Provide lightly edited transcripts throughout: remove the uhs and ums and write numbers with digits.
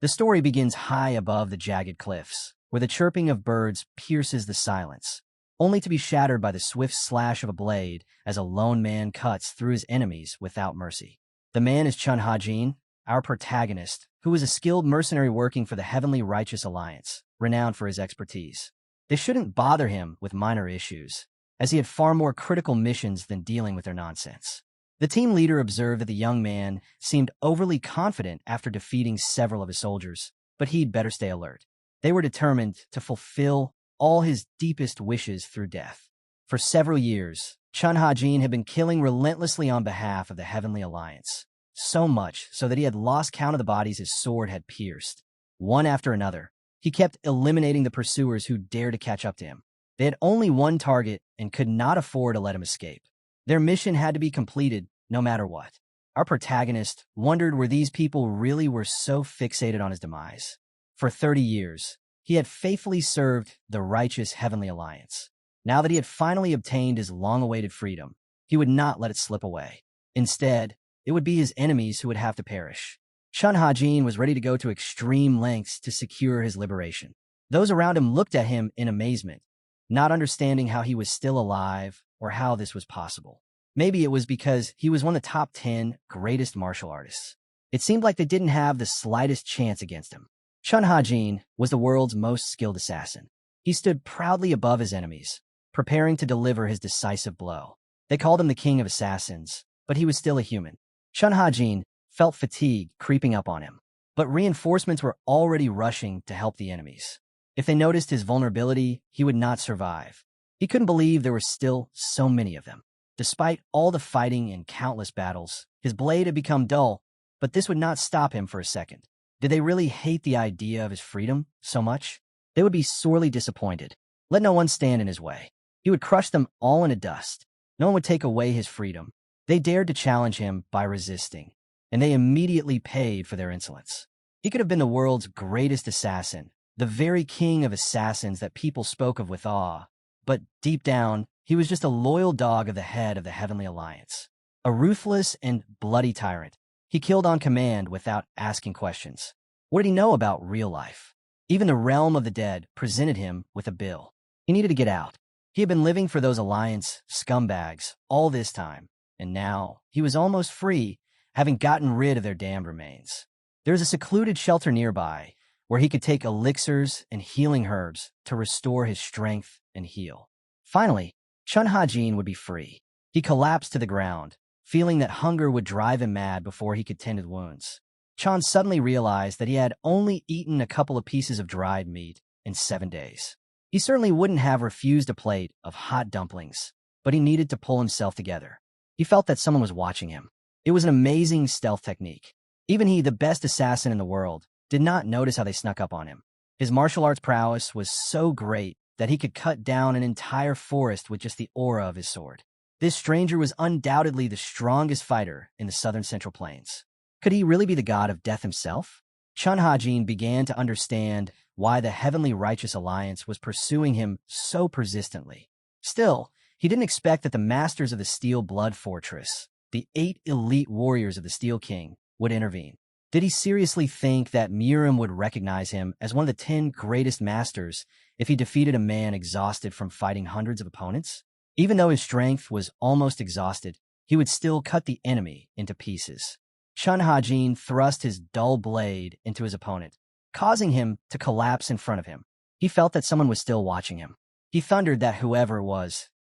The story begins high above the jagged cliffs, where the chirping of birds pierces the silence, only to be shattered by the swift slash of a blade as a lone man cuts through his enemies without mercy. The man is Chun Ha-jin, our protagonist, who is a skilled mercenary working for the Heavenly Righteous Alliance, renowned for his expertise. This shouldn't bother him with minor issues, as he had far more critical missions than dealing with their nonsense. The team leader observed that the young man seemed overly confident after defeating several of his soldiers, but he'd better stay alert. They were determined to fulfill all his deepest wishes through death. For several years, Chun Ha-jin had been killing relentlessly on behalf of the Heavenly Alliance, so much so that he had lost count of the bodies his sword had pierced. One after another, he kept eliminating the pursuers who dared to catch up to him. They had only one target and could not afford to let him escape. Their mission had to be completed no matter what. Our protagonist wondered where these people really were so fixated on his demise. For 30 years, he had faithfully served the righteous Heavenly Alliance. Now that he had finally obtained his long-awaited freedom, he would not let it slip away. Instead, it would be his enemies who would have to perish. Chun Ha-jin was ready to go to extreme lengths to secure his liberation. Those around him looked at him in amazement, not understanding how he was still alive or how this was possible. Maybe it was because he was one of the top 10 greatest martial artists. It seemed like they didn't have the slightest chance against him. Chun Ha-jin was the world's most skilled assassin. He stood proudly above his enemies, preparing to deliver his decisive blow. They called him the King of Assassins, but he was still a human. Chun Ha-jin felt fatigue creeping up on him, but reinforcements were already rushing to help the enemies. If they noticed his vulnerability, he would not survive. He couldn't believe there were still so many of them. Despite all the fighting and countless battles, his blade had become dull, but this would not stop him for a second. Did they really hate the idea of his freedom so much? They would be sorely disappointed. Let no one stand in his way. He would crush them all into dust. No one would take away his freedom. They dared to challenge him by resisting, and they immediately paid for their insolence. He could have been the world's greatest assassin, the very king of assassins that people spoke of with awe, but deep down, he was just a loyal dog of the head of the Heavenly Alliance. A ruthless and bloody tyrant. He killed on command without asking questions. What did he know about real life? Even the realm of the dead presented him with a bill. He needed to get out. He had been living for those Alliance scumbags all this time, and now he was almost free, having gotten rid of their damned remains. There was a secluded shelter nearby where he could take elixirs and healing herbs to restore his strength and heal. Finally, Chun Ha-jin would be free. He collapsed to the ground, feeling that hunger would drive him mad before he could tend his wounds. Chun suddenly realized that he had only eaten a couple of pieces of dried meat in 7 days. He certainly wouldn't have refused a plate of hot dumplings, but he needed to pull himself together. He felt that someone was watching him. It was an amazing stealth technique. Even he, the best assassin in the world, did not notice how they snuck up on him. His martial arts prowess was so great that he could cut down an entire forest with just the aura of his sword. This stranger was undoubtedly the strongest fighter in the southern Central Plains. Could he really be the god of death himself? Chun Ha-jin began to understand why the Heavenly Righteous Alliance was pursuing him so persistently. Still, he didn't expect that the masters of the Steel Blood Fortress, the 8 elite warriors of the Steel King, would intervene. Did he seriously think that Miram would recognize him as one of the 10 greatest masters if he defeated a man exhausted from fighting hundreds of opponents? Even though his strength was almost exhausted, he would still cut the enemy into pieces. Chun Ha-jin thrust his dull blade into his opponent, causing him to collapse in front of him. He felt that someone was still watching him. He thundered that whoever it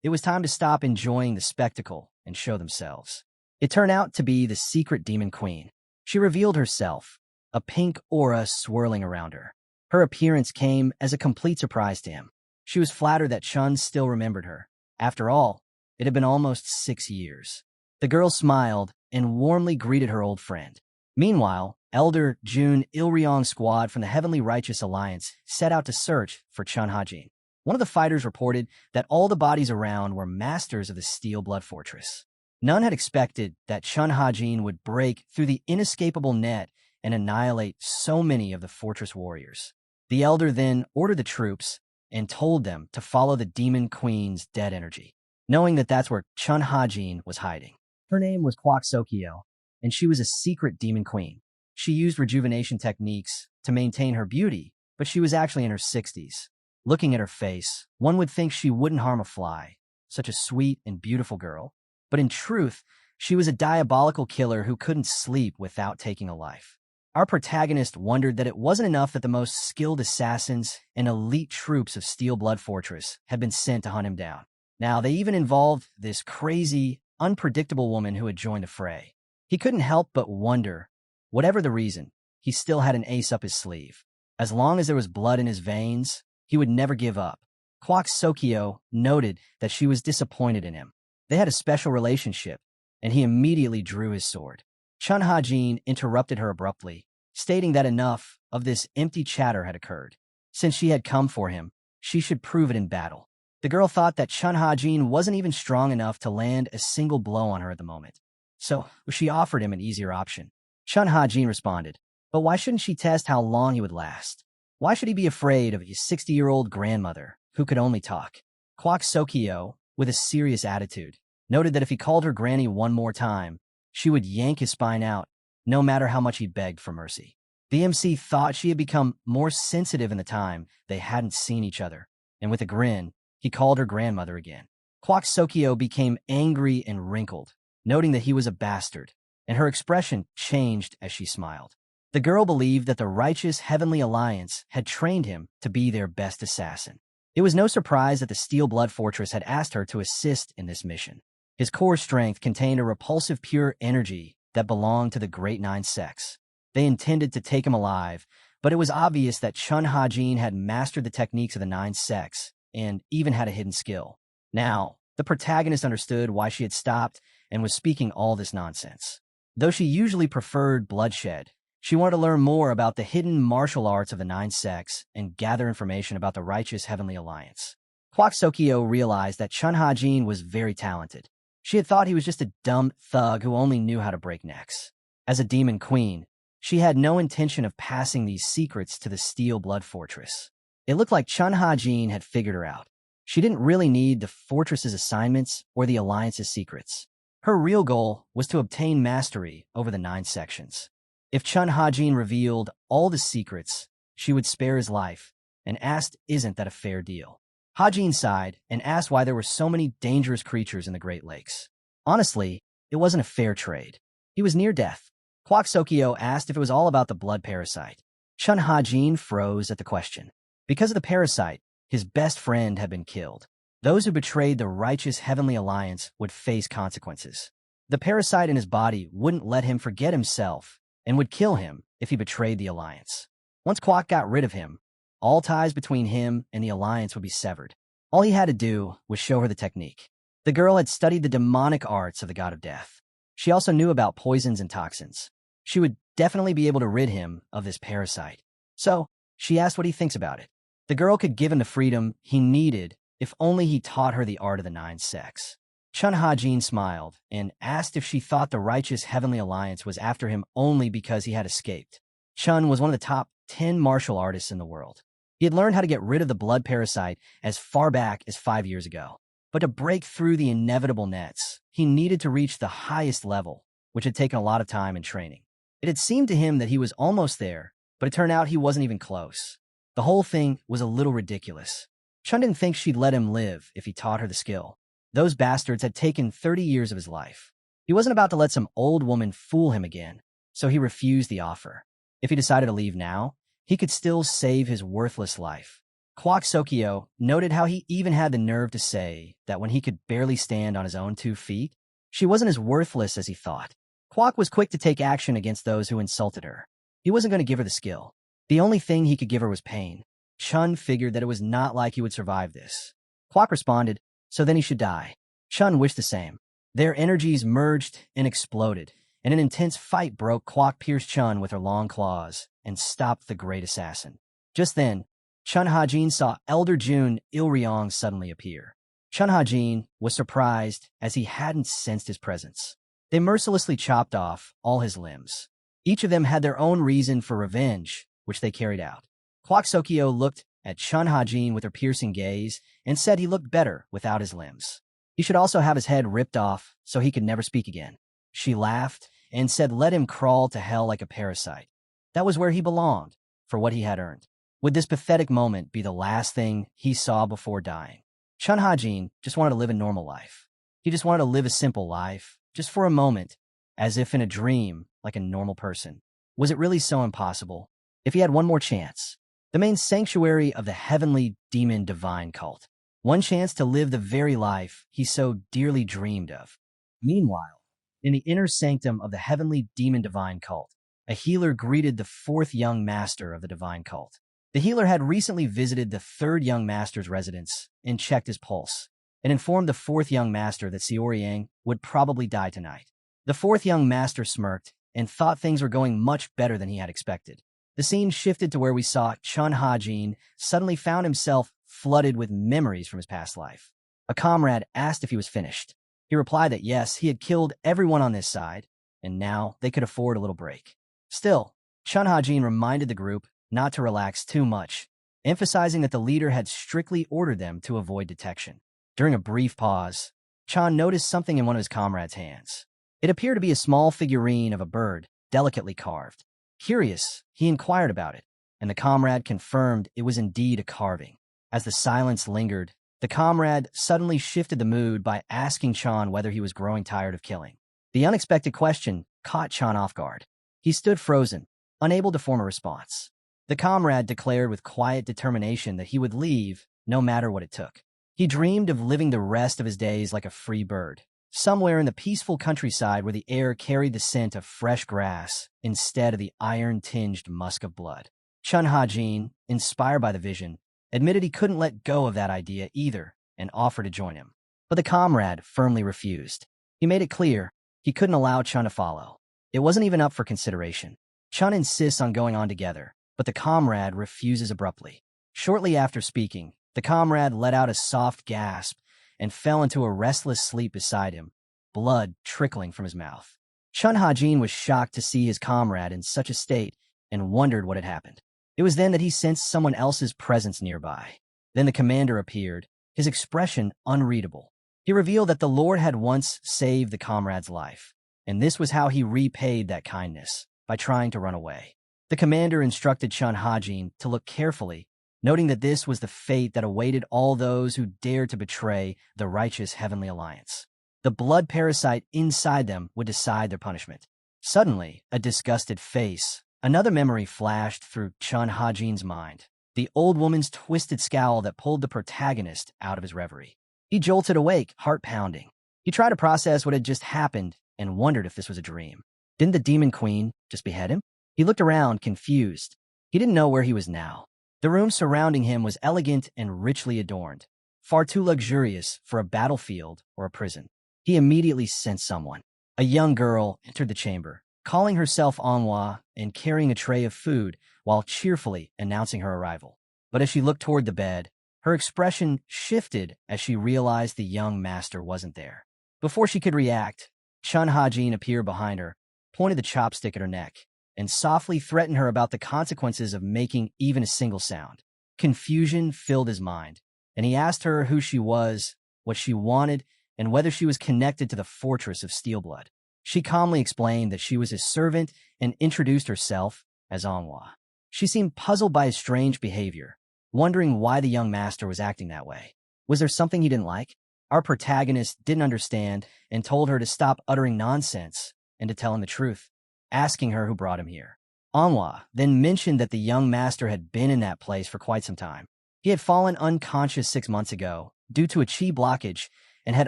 was time to stop enjoying the spectacle and show themselves. It turned out to be the secret demon queen. She revealed herself, a pink aura swirling around her. Her appearance came as a complete surprise to him. She was flattered that Chun still remembered her. After all, it had been almost 6 years. The girl smiled and warmly greeted her old friend. Meanwhile, Elder Jun Il-ryong's squad from the Heavenly Righteous Alliance set out to search for Chun Ha-jin. One of the fighters reported that all the bodies around were masters of the Steel Blood Fortress. None had expected that Chun Ha-jin would break through the inescapable net and annihilate so many of the fortress warriors. The elder then ordered the troops and told them to follow the Demon Queen's dead energy, knowing that that's where Chun Ha-jin was hiding. Her name was Kwak Sokyo, and she was a secret Demon Queen. She used rejuvenation techniques to maintain her beauty, but she was actually in her 60s. Looking at her face, one would think she wouldn't harm a fly, such a sweet and beautiful girl. But in truth, she was a diabolical killer who couldn't sleep without taking a life. Our protagonist wondered that it wasn't enough that the most skilled assassins and elite troops of Steel Blood Fortress had been sent to hunt him down. Now, they even involved this crazy, unpredictable woman who had joined the fray. He couldn't help but wonder, whatever the reason, he still had an ace up his sleeve. As long as there was blood in his veins, he would never give up. Kwak Sokyo noted that she was disappointed in him. They had a special relationship, and he immediately drew his sword. Chun Ha-jin interrupted her abruptly, stating that enough of this empty chatter had occurred. Since she had come for him, she should prove it in battle. The girl thought that Chun Ha-jin wasn't even strong enough to land a single blow on her at the moment. So she offered him an easier option. Chun Ha-jin responded, but why shouldn't she test how long he would last? Why should he be afraid of his 60-year-old grandmother, who could only talk? Kwak Sokyo, with a serious attitude, noted that if he called her granny one more time, she would yank his spine out, no matter how much he begged for mercy. The MC thought she had become more sensitive in the time they hadn't seen each other, and with a grin, he called her grandmother again. Kwak Sokyo became angry and wrinkled, noting that he was a bastard, and her expression changed as she smiled. The girl believed that the righteous Heavenly Alliance had trained him to be their best assassin. It was no surprise that the Steel Blood Fortress had asked her to assist in this mission. His core strength contained a repulsive pure energy that belonged to the Great Nine Sects. They intended to take him alive, but it was obvious that Chun Ha-jin had mastered the techniques of the Nine Sects and even had a hidden skill. Now, the protagonist understood why she had stopped and was speaking all this nonsense. Though she usually preferred bloodshed, she wanted to learn more about the hidden martial arts of the Nine Sects and gather information about the righteous Heavenly Alliance. Kwak Sokyo realized that Chun Ha-jin was very talented. She had thought he was just a dumb thug who only knew how to break necks. As a demon queen, she had no intention of passing these secrets to the Steel Blood Fortress. It looked like Chun Ha-jin had figured her out. She didn't really need the fortress's assignments or the Alliance's secrets. Her real goal was to obtain mastery over the 9 sections. If Chun Ha-jin revealed all the secrets, she would spare his life, and asked, isn't that a fair deal? Ha-jin sighed and asked why there were so many dangerous creatures in the Great Lakes. Honestly, it wasn't a fair trade. He was near death. Kwak Sokyo asked if it was all about the blood parasite. Chun Ha-jin froze at the question. Because of the parasite, his best friend had been killed. Those who betrayed the righteous Heavenly Alliance would face consequences. The parasite in his body wouldn't let him forget himself and would kill him if he betrayed the Alliance. Once Kwak got rid of him, all ties between him and the Alliance would be severed. All he had to do was show her the technique. The girl had studied the demonic arts of the God of Death. She also knew about poisons and toxins. She would definitely be able to rid him of this parasite. So, she asked what he thinks about it. The girl could give him the freedom he needed if only he taught her the art of the 9 sects. Chun Ha-jin smiled and asked if she thought the righteous Heavenly Alliance was after him only because he had escaped. Chun was one of the top 10 martial artists in the world. He had learned how to get rid of the blood parasite as far back as 5 years ago. But to break through the inevitable nets, he needed to reach the highest level, which had taken a lot of time and training. It had seemed to him that he was almost there, but it turned out he wasn't even close. The whole thing was a little ridiculous. Chun didn't think she'd let him live if he taught her the skill. Those bastards had taken 30 years of his life. He wasn't about to let some old woman fool him again, so he refused the offer. If he decided to leave now, he could still save his worthless life. Kwak Sokyo noted how he even had the nerve to say that when he could barely stand on his own 2 feet, she wasn't as worthless as he thought. Kwak was quick to take action against those who insulted her. He wasn't going to give her the skill. The only thing he could give her was pain. Chun figured that it was not like he would survive this. Kwak responded, so then he should die. Chun wished the same. Their energies merged and exploded, and an intense fight broke. Kwak pierced Chun with her long claws and stopped the great assassin. Just then, Chun Ha-jin saw Elder Jun Il-ryong suddenly appear. Chun Ha-jin was surprised as he hadn't sensed his presence. They mercilessly chopped off all his limbs. Each of them had their own reason for revenge, which they carried out. Kwak Sokyo looked at Chun Ha-jin with her piercing gaze and said he looked better without his limbs. He should also have his head ripped off so he could never speak again. She laughed and said let him crawl to hell like a parasite. That was where he belonged, for what he had earned. Would this pathetic moment be the last thing he saw before dying? Chun Ha-jin just wanted to live a normal life. He just wanted to live a simple life, just for a moment, as if in a dream, like a normal person. Was it really so impossible? If he had one more chance, the main sanctuary of the heavenly demon divine cult, one chance to live the very life he so dearly dreamed of. Meanwhile, in the inner sanctum of the heavenly demon divine cult, a healer greeted the fourth young master of the divine cult. The healer had recently visited the third young master's residence and checked his pulse, and informed the fourth young master that Xiaoyang would probably die tonight. The fourth young master smirked and thought things were going much better than he had expected. The scene shifted to where we saw Chun Ha-jin suddenly found himself flooded with memories from his past life. A comrade asked if he was finished. He replied that yes, he had killed everyone on this side, and now they could afford a little break. Still, Chun Ha-jin reminded the group not to relax too much, emphasizing that the leader had strictly ordered them to avoid detection. During a brief pause, Chan noticed something in one of his comrades' hands. It appeared to be a small figurine of a bird, delicately carved. Curious, he inquired about it, and the comrade confirmed it was indeed a carving. As the silence lingered, the comrade suddenly shifted the mood by asking Chan whether he was growing tired of killing. The unexpected question caught Chan off guard. He stood frozen, unable to form a response. The comrade declared with quiet determination that he would leave, no matter what it took. He dreamed of living the rest of his days like a free bird, somewhere in the peaceful countryside where the air carried the scent of fresh grass instead of the iron-tinged musk of blood. Chun Ha-jin, inspired by the vision, admitted he couldn't let go of that idea either and offered to join him. But the comrade firmly refused. He made it clear he couldn't allow Chun to follow. It wasn't even up for consideration. Chun insists on going on together, but the comrade refuses abruptly. Shortly after speaking, the comrade let out a soft gasp and fell into a restless sleep beside him, blood trickling from his mouth. Chun Ha-jin was shocked to see his comrade in such a state and wondered what had happened. It was then that he sensed someone else's presence nearby. Then the commander appeared, his expression unreadable. He revealed that the Lord had once saved the comrade's life, and this was how he repaid that kindness, by trying to run away. The commander instructed Chun Ha-jin to look carefully, noting that this was the fate that awaited all those who dared to betray the righteous heavenly alliance. The blood parasite inside them would decide their punishment. Suddenly, a disgusted face, another memory flashed through Chun Ha-jin's mind, the old woman's twisted scowl that pulled the protagonist out of his reverie. He jolted awake, heart pounding. He tried to process what had just happened and wondered if this was a dream. Didn't the demon queen just behead him? He looked around, confused. He didn't know where he was now. The room surrounding him was elegant and richly adorned, far too luxurious for a battlefield or a prison. He immediately sensed someone. A young girl entered the chamber, calling herself Manhwa and carrying a tray of food while cheerfully announcing her arrival. But as she looked toward the bed, her expression shifted as she realized the young master wasn't there. Before she could react, Chun Ha-jin appeared behind her, pointed the chopstick at her neck, and softly threatened her about the consequences of making even a single sound. Confusion filled his mind, and he asked her who she was, what she wanted, and whether she was connected to the fortress of Steelblood. She calmly explained that she was his servant and introduced herself as Manhwa. She seemed puzzled by his strange behavior, wondering why the young master was acting that way. Was there something he didn't like? Our protagonist didn't understand and told her to stop uttering nonsense and to tell him the truth, asking her who brought him here. Manhwa then mentioned that the young master had been in that place for quite some time. He had fallen unconscious 6 months ago due to a chi blockage and had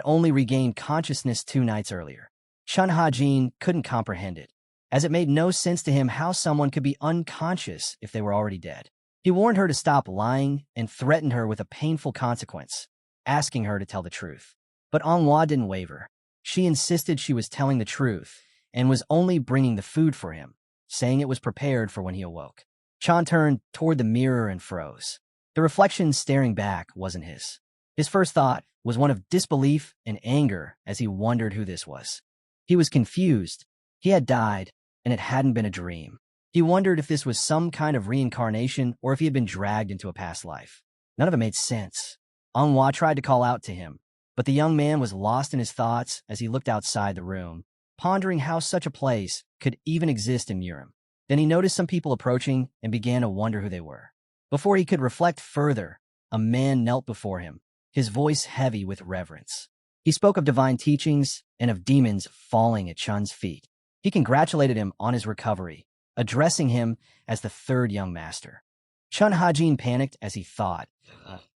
only regained consciousness 2 nights earlier. Chun Ha-jin couldn't comprehend it, as it made no sense to him how someone could be unconscious if they were already dead. He warned her to stop lying and threatened her with a painful consequence, asking her to tell the truth. But Manhwa didn't waver. She insisted she was telling the truth and was only bringing the food for him, saying it was prepared for when he awoke. Chan turned toward the mirror and froze. The reflection staring back wasn't his. His first thought was one of disbelief and anger as he wondered who this was. He was confused. He had died, and it hadn't been a dream. He wondered if this was some kind of reincarnation or if he had been dragged into a past life. None of it made sense. Manhwa tried to call out to him, but the young man was lost in his thoughts as he looked outside the room, pondering how such a place could even exist in Murim. Then he noticed some people approaching and began to wonder who they were. Before he could reflect further, a man knelt before him, his voice heavy with reverence. He spoke of divine teachings and of demons falling at Chun's feet. He congratulated him on his recovery, addressing him as the third young master. Chun Hajin panicked as he thought,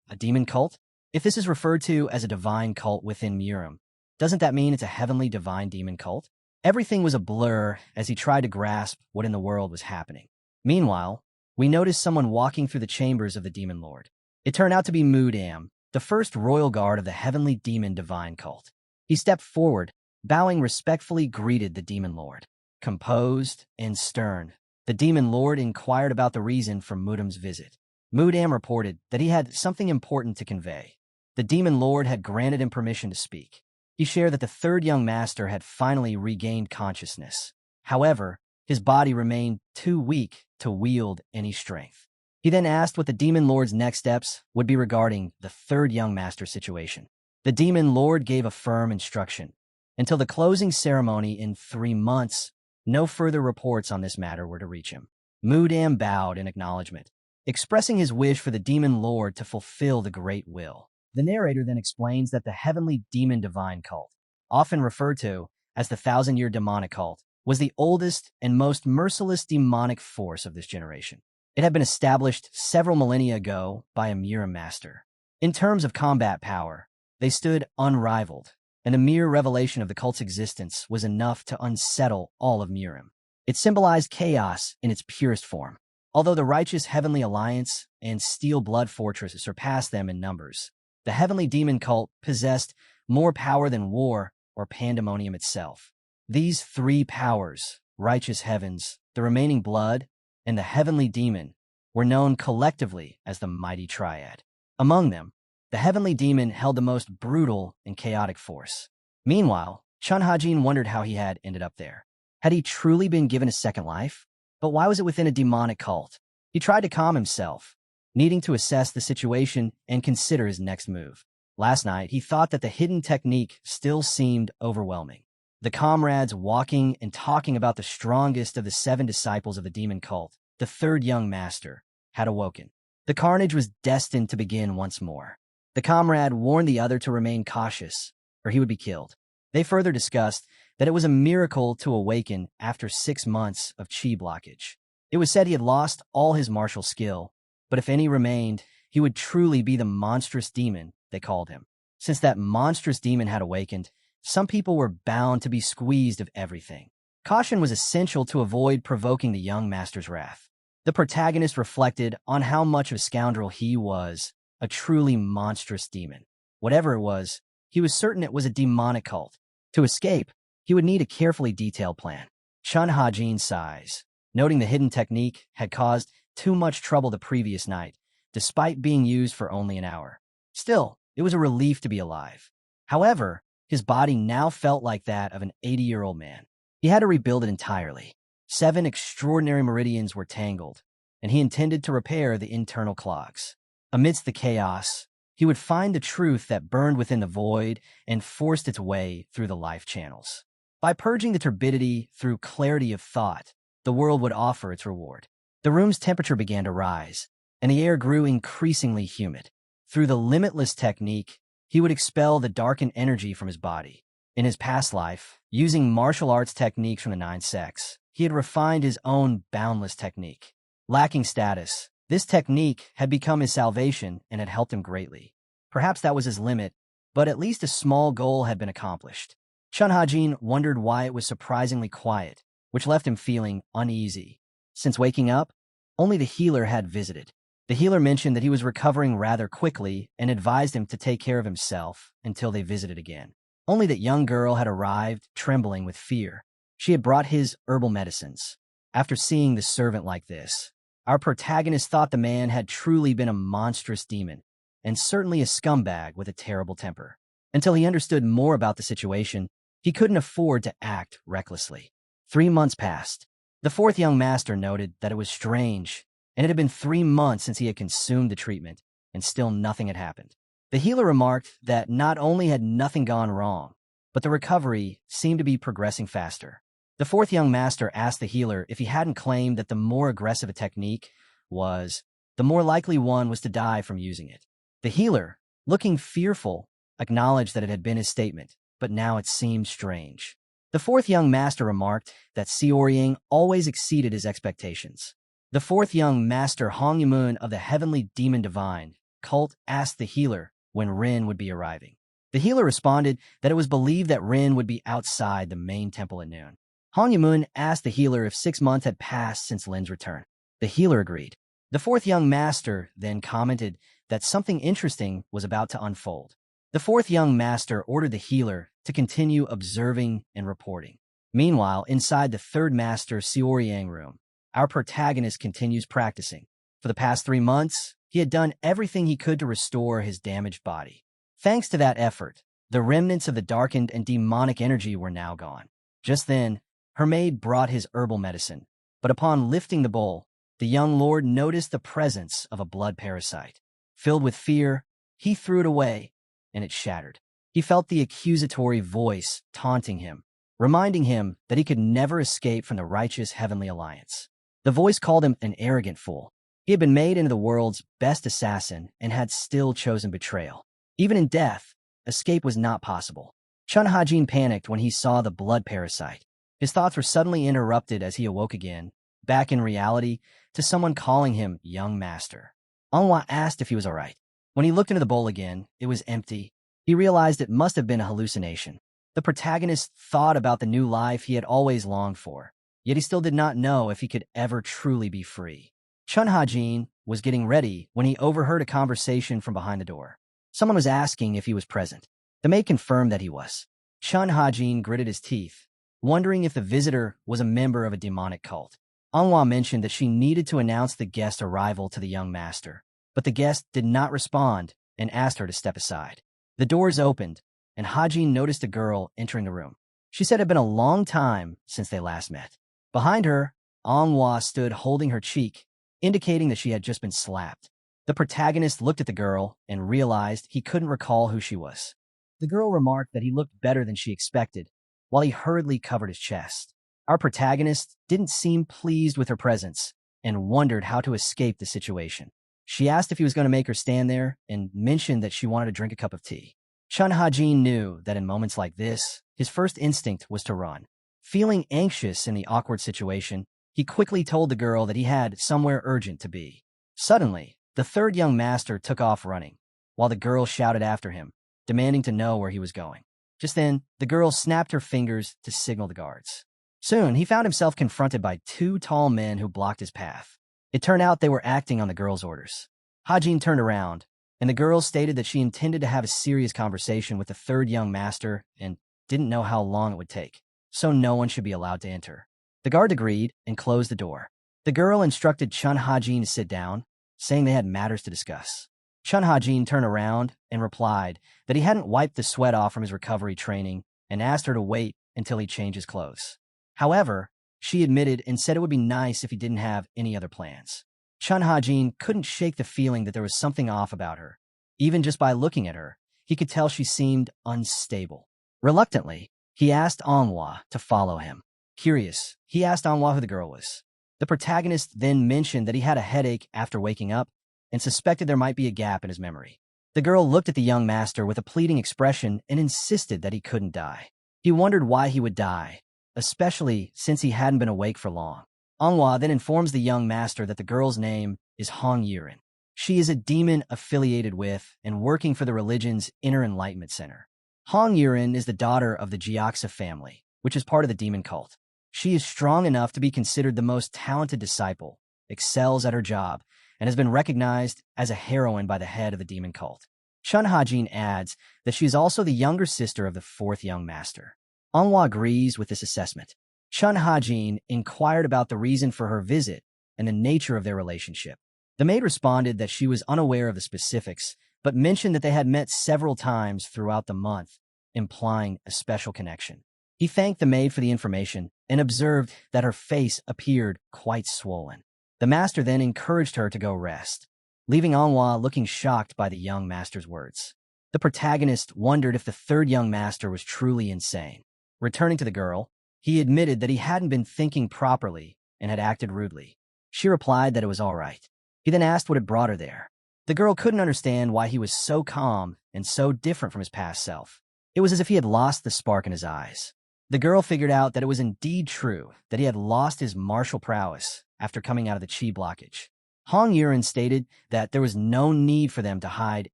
a demon cult? If this is referred to as a divine cult within Murim, doesn't that mean it's a heavenly divine demon cult? Everything was a blur as he tried to grasp what in the world was happening. Meanwhile, we noticed someone walking through the chambers of the demon lord. It turned out to be Mudam, the first royal guard of the heavenly demon divine cult. He stepped forward, bowing respectfully greeted the demon lord. Composed and stern, the demon lord inquired about the reason for Mudam's visit. Mudam reported that he had something important to convey. The demon lord had granted him permission to speak. He shared that the third young master had finally regained consciousness. However, his body remained too weak to wield any strength. He then asked what the demon lord's next steps would be regarding the third young master situation. The demon lord gave a firm instruction. Until the closing ceremony in 3 months, no further reports on this matter were to reach him. Mudam bowed in acknowledgement, expressing his wish for the demon lord to fulfill the great will. The narrator then explains that the heavenly demon divine cult, often referred to as the 1,000-year demonic cult, was the oldest and most merciless demonic force of this generation. It had been established several millennia ago by a Murim master. In terms of combat power, they stood unrivaled, and the mere revelation of the cult's existence was enough to unsettle all of Murim. It symbolized chaos in its purest form. Although the righteous Heavenly Alliance and Steel Blood Fortress surpassed them in numbers, the heavenly demon cult possessed more power than war or pandemonium itself. These 3 powers, righteous heavens, the remaining blood, and the heavenly demon, were known collectively as the Mighty Triad. Among them, the heavenly demon held the most brutal and chaotic force. Meanwhile, Chun Hajin wondered how he had ended up there. Had he truly been given a second life? But why was it within a demonic cult? He tried to calm himself, needing to assess the situation and consider his next move. Last night, he thought that the hidden technique still seemed overwhelming. The comrades walking and talking about the strongest of the 7 disciples of the demon cult, the third young master, had awoken. The carnage was destined to begin once more. The comrade warned the other to remain cautious, or he would be killed. They further discussed that it was a miracle to awaken after 6 months of chi blockage. It was said he had lost all his martial skill, but if any remained, he would truly be the monstrous demon they called him. Since that monstrous demon had awakened, some people were bound to be squeezed of everything. Caution was essential to avoid provoking the young master's wrath. The protagonist reflected on how much of a scoundrel he was, a truly monstrous demon. Whatever it was, he was certain it was a demonic cult. To escape, he would need a carefully detailed plan. Chun Hajin sighs, noting the hidden technique had caused too much trouble the previous night, despite being used for only an hour. Still, it was a relief to be alive. However, his body now felt like that of an 80-year-old man. He had to rebuild it entirely. 7 extraordinary meridians were tangled, and he intended to repair the internal clogs. Amidst the chaos, he would find the truth that burned within the void and forced its way through the life channels. By purging the turbidity through clarity of thought, the world would offer its reward. The room's temperature began to rise, and the air grew increasingly humid. Through the limitless technique, he would expel the darkened energy from his body. In his past life, using martial arts techniques from the 9 sects, he had refined his own boundless technique. Lacking status, this technique had become his salvation and had helped him greatly. Perhaps that was his limit, but at least a small goal had been accomplished. Chun Hajin wondered why it was surprisingly quiet, which left him feeling uneasy. Since waking up, only the healer had visited. The healer mentioned that he was recovering rather quickly and advised him to take care of himself until they visited again. Only that young girl had arrived, trembling with fear. She had brought his herbal medicines. After seeing the servant like this, our protagonist thought the man had truly been a monstrous demon, and certainly a scumbag with a terrible temper. Until he understood more about the situation, he couldn't afford to act recklessly. 3 months passed. The 4th young master noted that it was strange, and it had been 3 months since he had consumed the treatment, and still nothing had happened. The healer remarked that not only had nothing gone wrong, but the recovery seemed to be progressing faster. The fourth young master asked the healer if he hadn't claimed that the more aggressive a technique was, the more likely one was to die from using it. The healer, looking fearful, acknowledged that it had been his statement, but now it seemed strange. The fourth young master remarked that Seoryang always exceeded his expectations. The fourth young master Hong Yamun of the Heavenly Demon Divine cult asked the healer when Rin would be arriving. The healer responded that it was believed that Rin would be outside the main temple at noon. Hong Yamun asked the healer if 6 months had passed since Lin's return. The healer agreed. The fourth young master then commented that something interesting was about to unfold. The fourth young master ordered the healer to continue observing and reporting. Meanwhile, inside the third master Seoryang room, our protagonist continues practicing. For the past 3 months, he had done everything he could to restore his damaged body. Thanks to that effort, the remnants of the darkened and demonic energy were now gone. Just then, her maid brought his herbal medicine, but upon lifting the bowl, the young lord noticed the presence of a blood parasite. Filled with fear, he threw it away, and it shattered. He felt the accusatory voice taunting him, reminding him that he could never escape from the righteous heavenly alliance. The voice called him an arrogant fool. He had been made into the world's best assassin and had still chosen betrayal. Even in death, escape was not possible. Chun Hajin panicked when he saw the blood parasite. His thoughts were suddenly interrupted as he awoke again, back in reality, to someone calling him young master. Anhwa asked if he was all right. When he looked into the bowl again, it was empty. He realized it must have been a hallucination. The protagonist thought about the new life he had always longed for, yet he still did not know if he could ever truly be free. Chun Hajin was getting ready when he overheard a conversation from behind the door. Someone was asking if he was present. The maid confirmed that he was. Chun Hajin gritted his teeth, wondering if the visitor was a member of a demonic cult. Anhwa mentioned that she needed to announce the guest's arrival to the young master, but the guest did not respond and asked her to step aside. The doors opened, and Hajin noticed a girl entering the room. She said it had been a long time since they last met. Behind her, Anhwa stood holding her cheek, indicating that she had just been slapped. The protagonist looked at the girl and realized he couldn't recall who she was. The girl remarked that he looked better than she expected, while he hurriedly covered his chest. Our protagonist didn't seem pleased with her presence and wondered how to escape the situation. She asked if he was going to make her stand there and mentioned that she wanted to drink a cup of tea. Chun Hajin knew that in moments like this, his first instinct was to run. Feeling anxious in the awkward situation, he quickly told the girl that he had somewhere urgent to be. Suddenly, the third young master took off running, while the girl shouted after him, demanding to know where he was going. Just then, the girl snapped her fingers to signal the guards. Soon, he found himself confronted by 2 tall men who blocked his path. It turned out they were acting on the girl's orders. Hajin turned around, and the girl stated that she intended to have a serious conversation with the third young master and didn't know how long it would take, so no one should be allowed to enter. The guard agreed and closed the door. The girl instructed Chun Hajin to sit down, saying they had matters to discuss. Chun Hajin turned around and replied that he hadn't wiped the sweat off from his recovery training and asked her to wait until he changed his clothes. However, she admitted and said it would be nice if he didn't have any other plans. Chun Hajin couldn't shake the feeling that there was something off about her. Even just by looking at her, he could tell she seemed unstable. Reluctantly, he asked Anhwa to follow him. Curious, he asked Anhwa who the girl was. The protagonist then mentioned that he had a headache after waking up and suspected there might be a gap in his memory. The girl looked at the young master with a pleading expression and insisted that he couldn't die. He wondered why he would die, especially since he hadn't been awake for long. Anhwa then informs the young master that the girl's name is Hong Yiren. She is a demon affiliated with and working for the religion's Inner Enlightenment Center. Hong Yiren is the daughter of the Jiaxa family, which is part of the demon cult. She is strong enough to be considered the most talented disciple, excels at her job, and has been recognized as a heroine by the head of the demon cult. Chun Hajin adds that she is also the younger sister of the fourth young master. Anhwa agrees with this assessment. Chun Hajin inquired about the reason for her visit and the nature of their relationship. The maid responded that she was unaware of the specifics, but mentioned that they had met several times throughout the month, implying a special connection. He thanked the maid for the information and observed that her face appeared quite swollen. The master then encouraged her to go rest, leaving Anhwa looking shocked by the young master's words. The protagonist wondered if the third young master was truly insane. Returning to the girl, he admitted that he hadn't been thinking properly and had acted rudely. She replied that it was all right. He then asked what had brought her there. The girl couldn't understand why he was so calm and so different from his past self. It was as if he had lost the spark in his eyes. The girl figured out that it was indeed true that he had lost his martial prowess after coming out of the chi blockage. Hong Yuren stated that there was no need for them to hide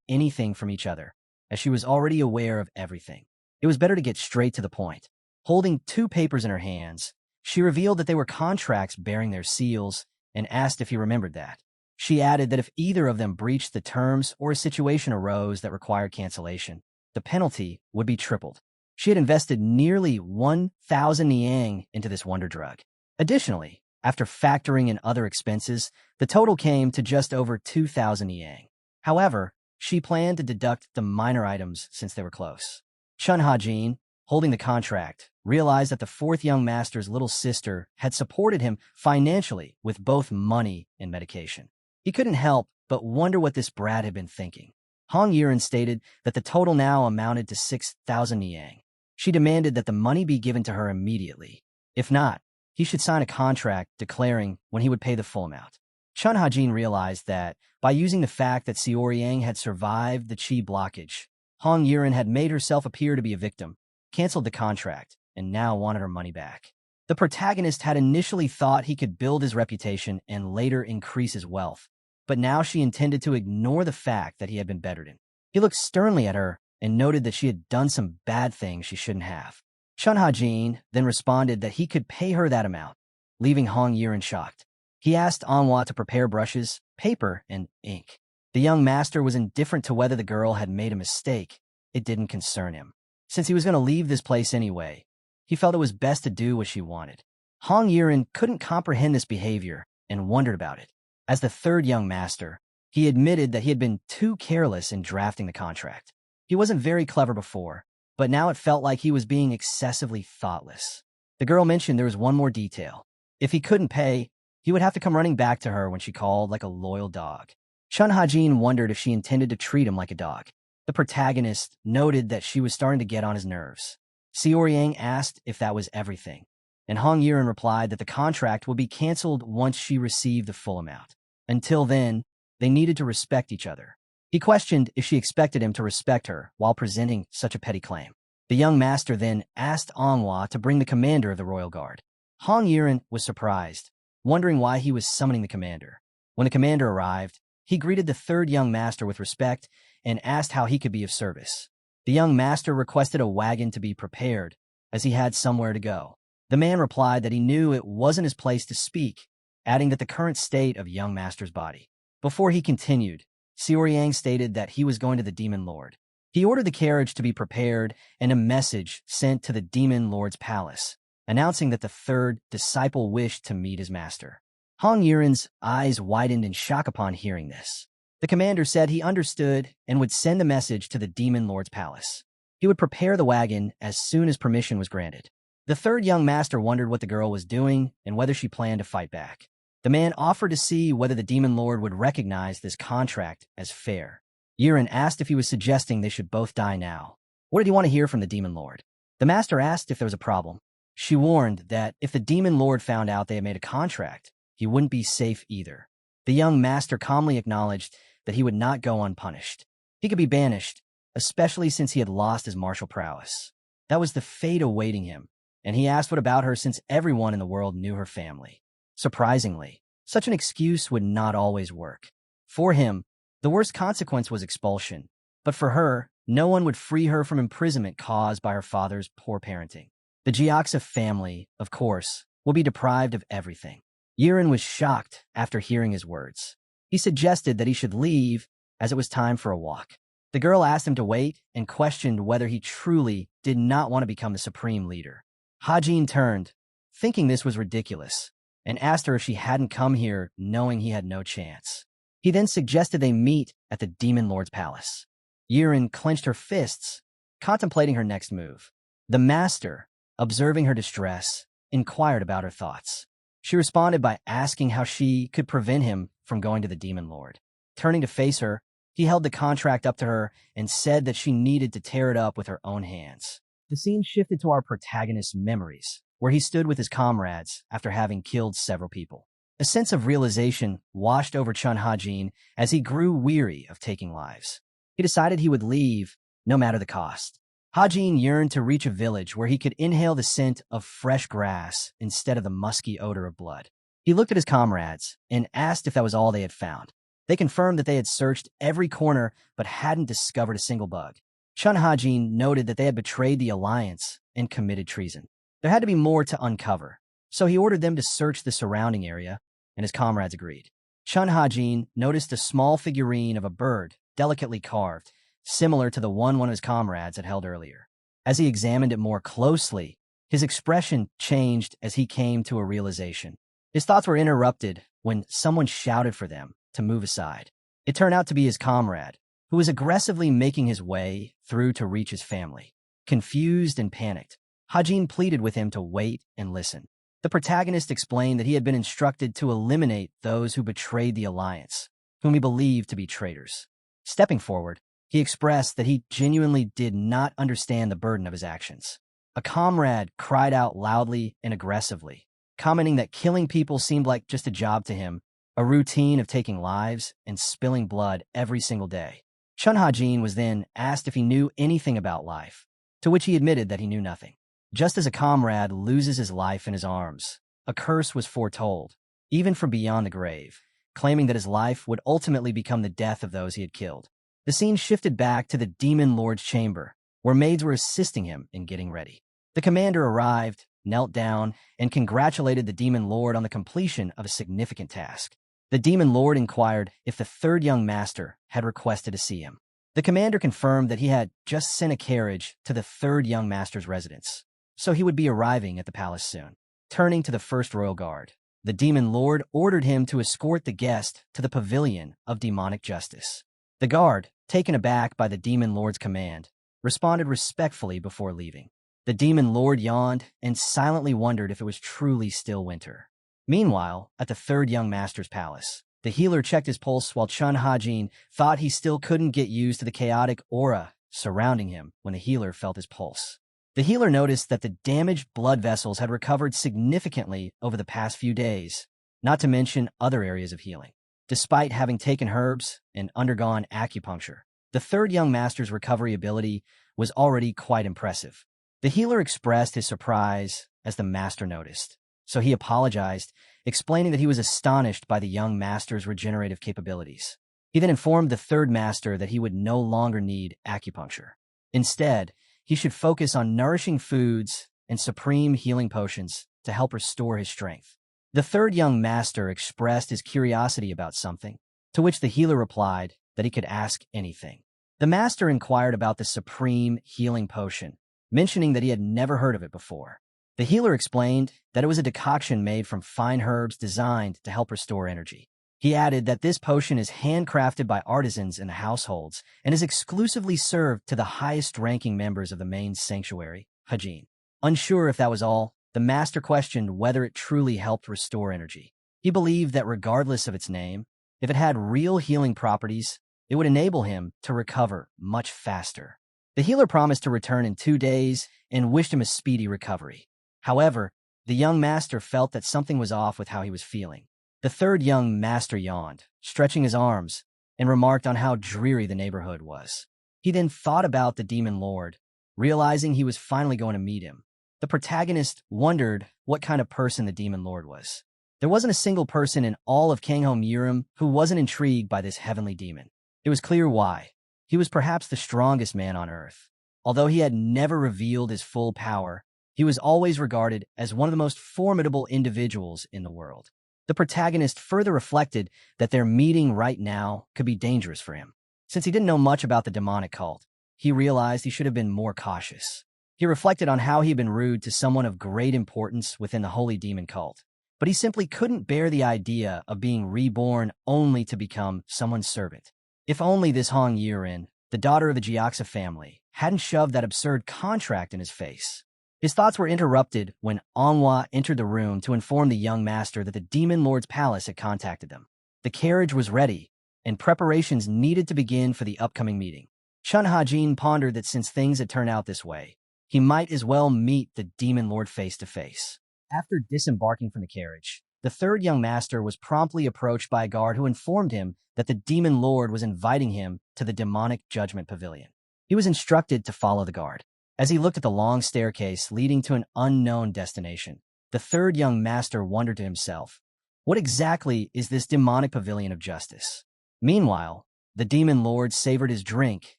anything from each other, as she was already aware of everything. It was better to get straight to the point. Holding 2 papers in her hands, she revealed that they were contracts bearing their seals and asked if he remembered that. She added that if either of them breached the terms or a situation arose that required cancellation, the penalty would be tripled. She had invested nearly 1,000 niang into this wonder drug. Additionally, after factoring in other expenses, the total came to just over 2,000 niang. However, she planned to deduct the minor items since they were close. Chun Ha-jin, holding the contract, realized that the fourth young master's little sister had supported him financially with both money and medication. He couldn't help but wonder what this brat had been thinking. Hong Yuren stated that the total now amounted to 6,000 niang. She demanded that the money be given to her immediately. If not, he should sign a contract declaring when he would pay the full amount. Chun Ha-jin realized that by using the fact that Xiaoryang had survived the chi blockage, Hong Yuren had made herself appear to be a victim, canceled the contract, and now wanted her money back. The protagonist had initially thought he could build his reputation and later increase his wealth, but now she intended to ignore the fact that he had been bettered in. He looked sternly at her and noted that she had done some bad things she shouldn't have. Chun Ha-jin then responded that he could pay her that amount, leaving Hong Yuren shocked. He asked Manhwa to prepare brushes, paper, and ink. The young master was indifferent to whether the girl had made a mistake. It didn't concern him. Since he was going to leave this place anyway, he felt it was best to do what she wanted. Hong Yuren couldn't comprehend this behavior and wondered about it. As the third young master, he admitted that he had been too careless in drafting the contract. He wasn't very clever before, but now it felt like he was being excessively thoughtless. The girl mentioned there was one more detail. If he couldn't pay, he would have to come running back to her when she called like a loyal dog. Chun Ha-jin wondered if she intended to treat him like a dog. The protagonist noted that she was starting to get on his nerves. Xiaoryang asked if that was everything, and Hong Yuren replied that the contract would be canceled once she received the full amount. Until then, they needed to respect each other. He questioned if she expected him to respect her while presenting such a petty claim. The young master then asked Manhwa to bring the commander of the royal guard. Hong Yuren was surprised, wondering why he was summoning the commander. When the commander arrived, he greeted the third young master with respect and asked how he could be of service. The young master requested a wagon to be prepared, as he had somewhere to go. The man replied that he knew it wasn't his place to speak, adding that the current state of young master's body. Before he continued, Xiaoryang stated that he was going to the Demon Lord. He ordered the carriage to be prepared and a message sent to the Demon Lord's palace, announcing that the third disciple wished to meet his master. Hong Yuren's eyes widened in shock upon hearing this. The commander said he understood and would send the message to the Demon Lord's palace. He would prepare the wagon as soon as permission was granted. The third young master wondered what the girl was doing and whether she planned to fight back. The man offered to see whether the Demon Lord would recognize this contract as fair. Yuren asked if he was suggesting they should both die now. What did he want to hear from the Demon Lord? The master asked if there was a problem. She warned that if the Demon Lord found out they had made a contract, he wouldn't be safe either. The young master calmly acknowledged that he would not go unpunished. He could be banished, especially since he had lost his martial prowess. That was the fate awaiting him, and he asked what about her since everyone in the world knew her family. Surprisingly, such an excuse would not always work. For him, the worst consequence was expulsion, but for her, no one would free her from imprisonment caused by her father's poor parenting. The Jiaxa family, of course, will be deprived of everything. Yuren was shocked after hearing his words. He suggested that he should leave as it was time for a walk. The girl asked him to wait and questioned whether he truly did not want to become the supreme leader. Ha-jin turned, thinking this was ridiculous, and asked her if she hadn't come here knowing he had no chance. He then suggested they meet at the Demon Lord's palace. Yuren clenched her fists, contemplating her next move. The master, observing her distress, inquired about her thoughts. She responded by asking how she could prevent him from going to the Demon Lord. Turning to face her, He held the contract up to her and said that she needed to tear it up with her own hands. The scene shifted to our protagonist's memories, where he stood with his comrades after having killed several people. A sense of realization washed over Chun Ha-jin as he grew weary of taking lives. He decided he would leave, no matter the cost. Ha-jin yearned to reach a village where he could inhale the scent of fresh grass instead of the musky odor of blood. He looked at his comrades and asked if that was all they had found. They confirmed that they had searched every corner but hadn't discovered a single bug. Chun Ha-jin noted that they had betrayed the alliance and committed treason. There had to be more to uncover, so he ordered them to search the surrounding area, and his comrades agreed. Chun Ha-jin noticed a small figurine of a bird, delicately carved, similar to the one of his comrades had held earlier. As he examined it more closely, his expression changed as he came to a realization. His thoughts were interrupted when someone shouted for them to move aside. It turned out to be his comrade, who was aggressively making his way through to reach his family. Confused and panicked, Ha-jin pleaded with him to wait and listen. The protagonist explained that he had been instructed to eliminate those who betrayed the alliance, whom he believed to be traitors. Stepping forward, he expressed that he genuinely did not understand the burden of his actions. A comrade cried out loudly and aggressively, commenting that killing people seemed like just a job to him, a routine of taking lives and spilling blood every single day. Chun Ha-jin was then asked if he knew anything about life, to which he admitted that he knew nothing. Just as a comrade loses his life in his arms, a curse was foretold, even from beyond the grave, claiming that his life would ultimately become the death of those he had killed. The scene shifted back to the Demon Lord's chamber, where maids were assisting him in getting ready. The commander arrived, knelt down, and congratulated the Demon Lord on the completion of a significant task. The Demon Lord inquired if the third young master had requested to see him. The commander confirmed that he had just sent a carriage to the third young master's residence, so he would be arriving at the palace soon. Turning to the first royal guard, the Demon Lord ordered him to escort the guest to the pavilion of demonic justice. The guard, taken aback by the Demon Lord's command, responded respectfully before leaving. The Demon Lord yawned and silently wondered if it was truly still winter. Meanwhile, at the third young master's palace, the healer checked his pulse while Chun Ha-jin thought he still couldn't get used to the chaotic aura surrounding him when the healer felt his pulse. The healer noticed that the damaged blood vessels had recovered significantly over the past few days, not to mention other areas of healing. Despite having taken herbs and undergone acupuncture, the third young master's recovery ability was already quite impressive. The healer expressed his surprise as the master noticed, so he apologized, explaining that he was astonished by the young master's regenerative capabilities. He then informed the third master that he would no longer need acupuncture. Instead, he should focus on nourishing foods and supreme healing potions to help restore his strength. The third young master expressed his curiosity about something, to which the healer replied that he could ask anything. The master inquired about the supreme healing potion, mentioning that he had never heard of it before. The healer explained that it was a decoction made from fine herbs designed to help restore energy. He added that this potion is handcrafted by artisans in the households and is exclusively served to the highest-ranking members of the main sanctuary, Ha-jin. Unsure if that was all, the master questioned whether it truly helped restore energy. He believed that regardless of its name, if it had real healing properties, it would enable him to recover much faster. The healer promised to return in 2 days and wished him a speedy recovery. However, the young master felt that something was off with how he was feeling. The third young master yawned, stretching his arms, and remarked on how dreary the neighborhood was. He then thought about the Demon Lord, realizing he was finally going to meet him. The protagonist wondered what kind of person the Demon Lord was. There wasn't a single person in all of Kangho Murim who wasn't intrigued by this heavenly demon. It was clear why. He was perhaps the strongest man on Earth. Although he had never revealed his full power, he was always regarded as one of the most formidable individuals in the world. The protagonist further reflected that their meeting right now could be dangerous for him. Since he didn't know much about the demonic cult, he realized he should have been more cautious. He reflected on how he had been rude to someone of great importance within the holy demon cult, but he simply couldn't bear the idea of being reborn only to become someone's servant. If only this Hong Yiren, the daughter of the Jiaxa family, hadn't shoved that absurd contract in his face. His thoughts were interrupted when Manhwa entered the room to inform the young master that the Demon Lord's palace had contacted them. The carriage was ready, and preparations needed to begin for the upcoming meeting. Chun Ha-jin pondered that since things had turned out this way, he might as well meet the demon lord face to face. After disembarking from the carriage, the third young master was promptly approached by a guard who informed him that the demon lord was inviting him to the demonic judgment pavilion. He was instructed to follow the guard. As he looked at the long staircase leading to an unknown destination, the third young master wondered to himself, what exactly is this demonic pavilion of justice? Meanwhile, the demon lord savored his drink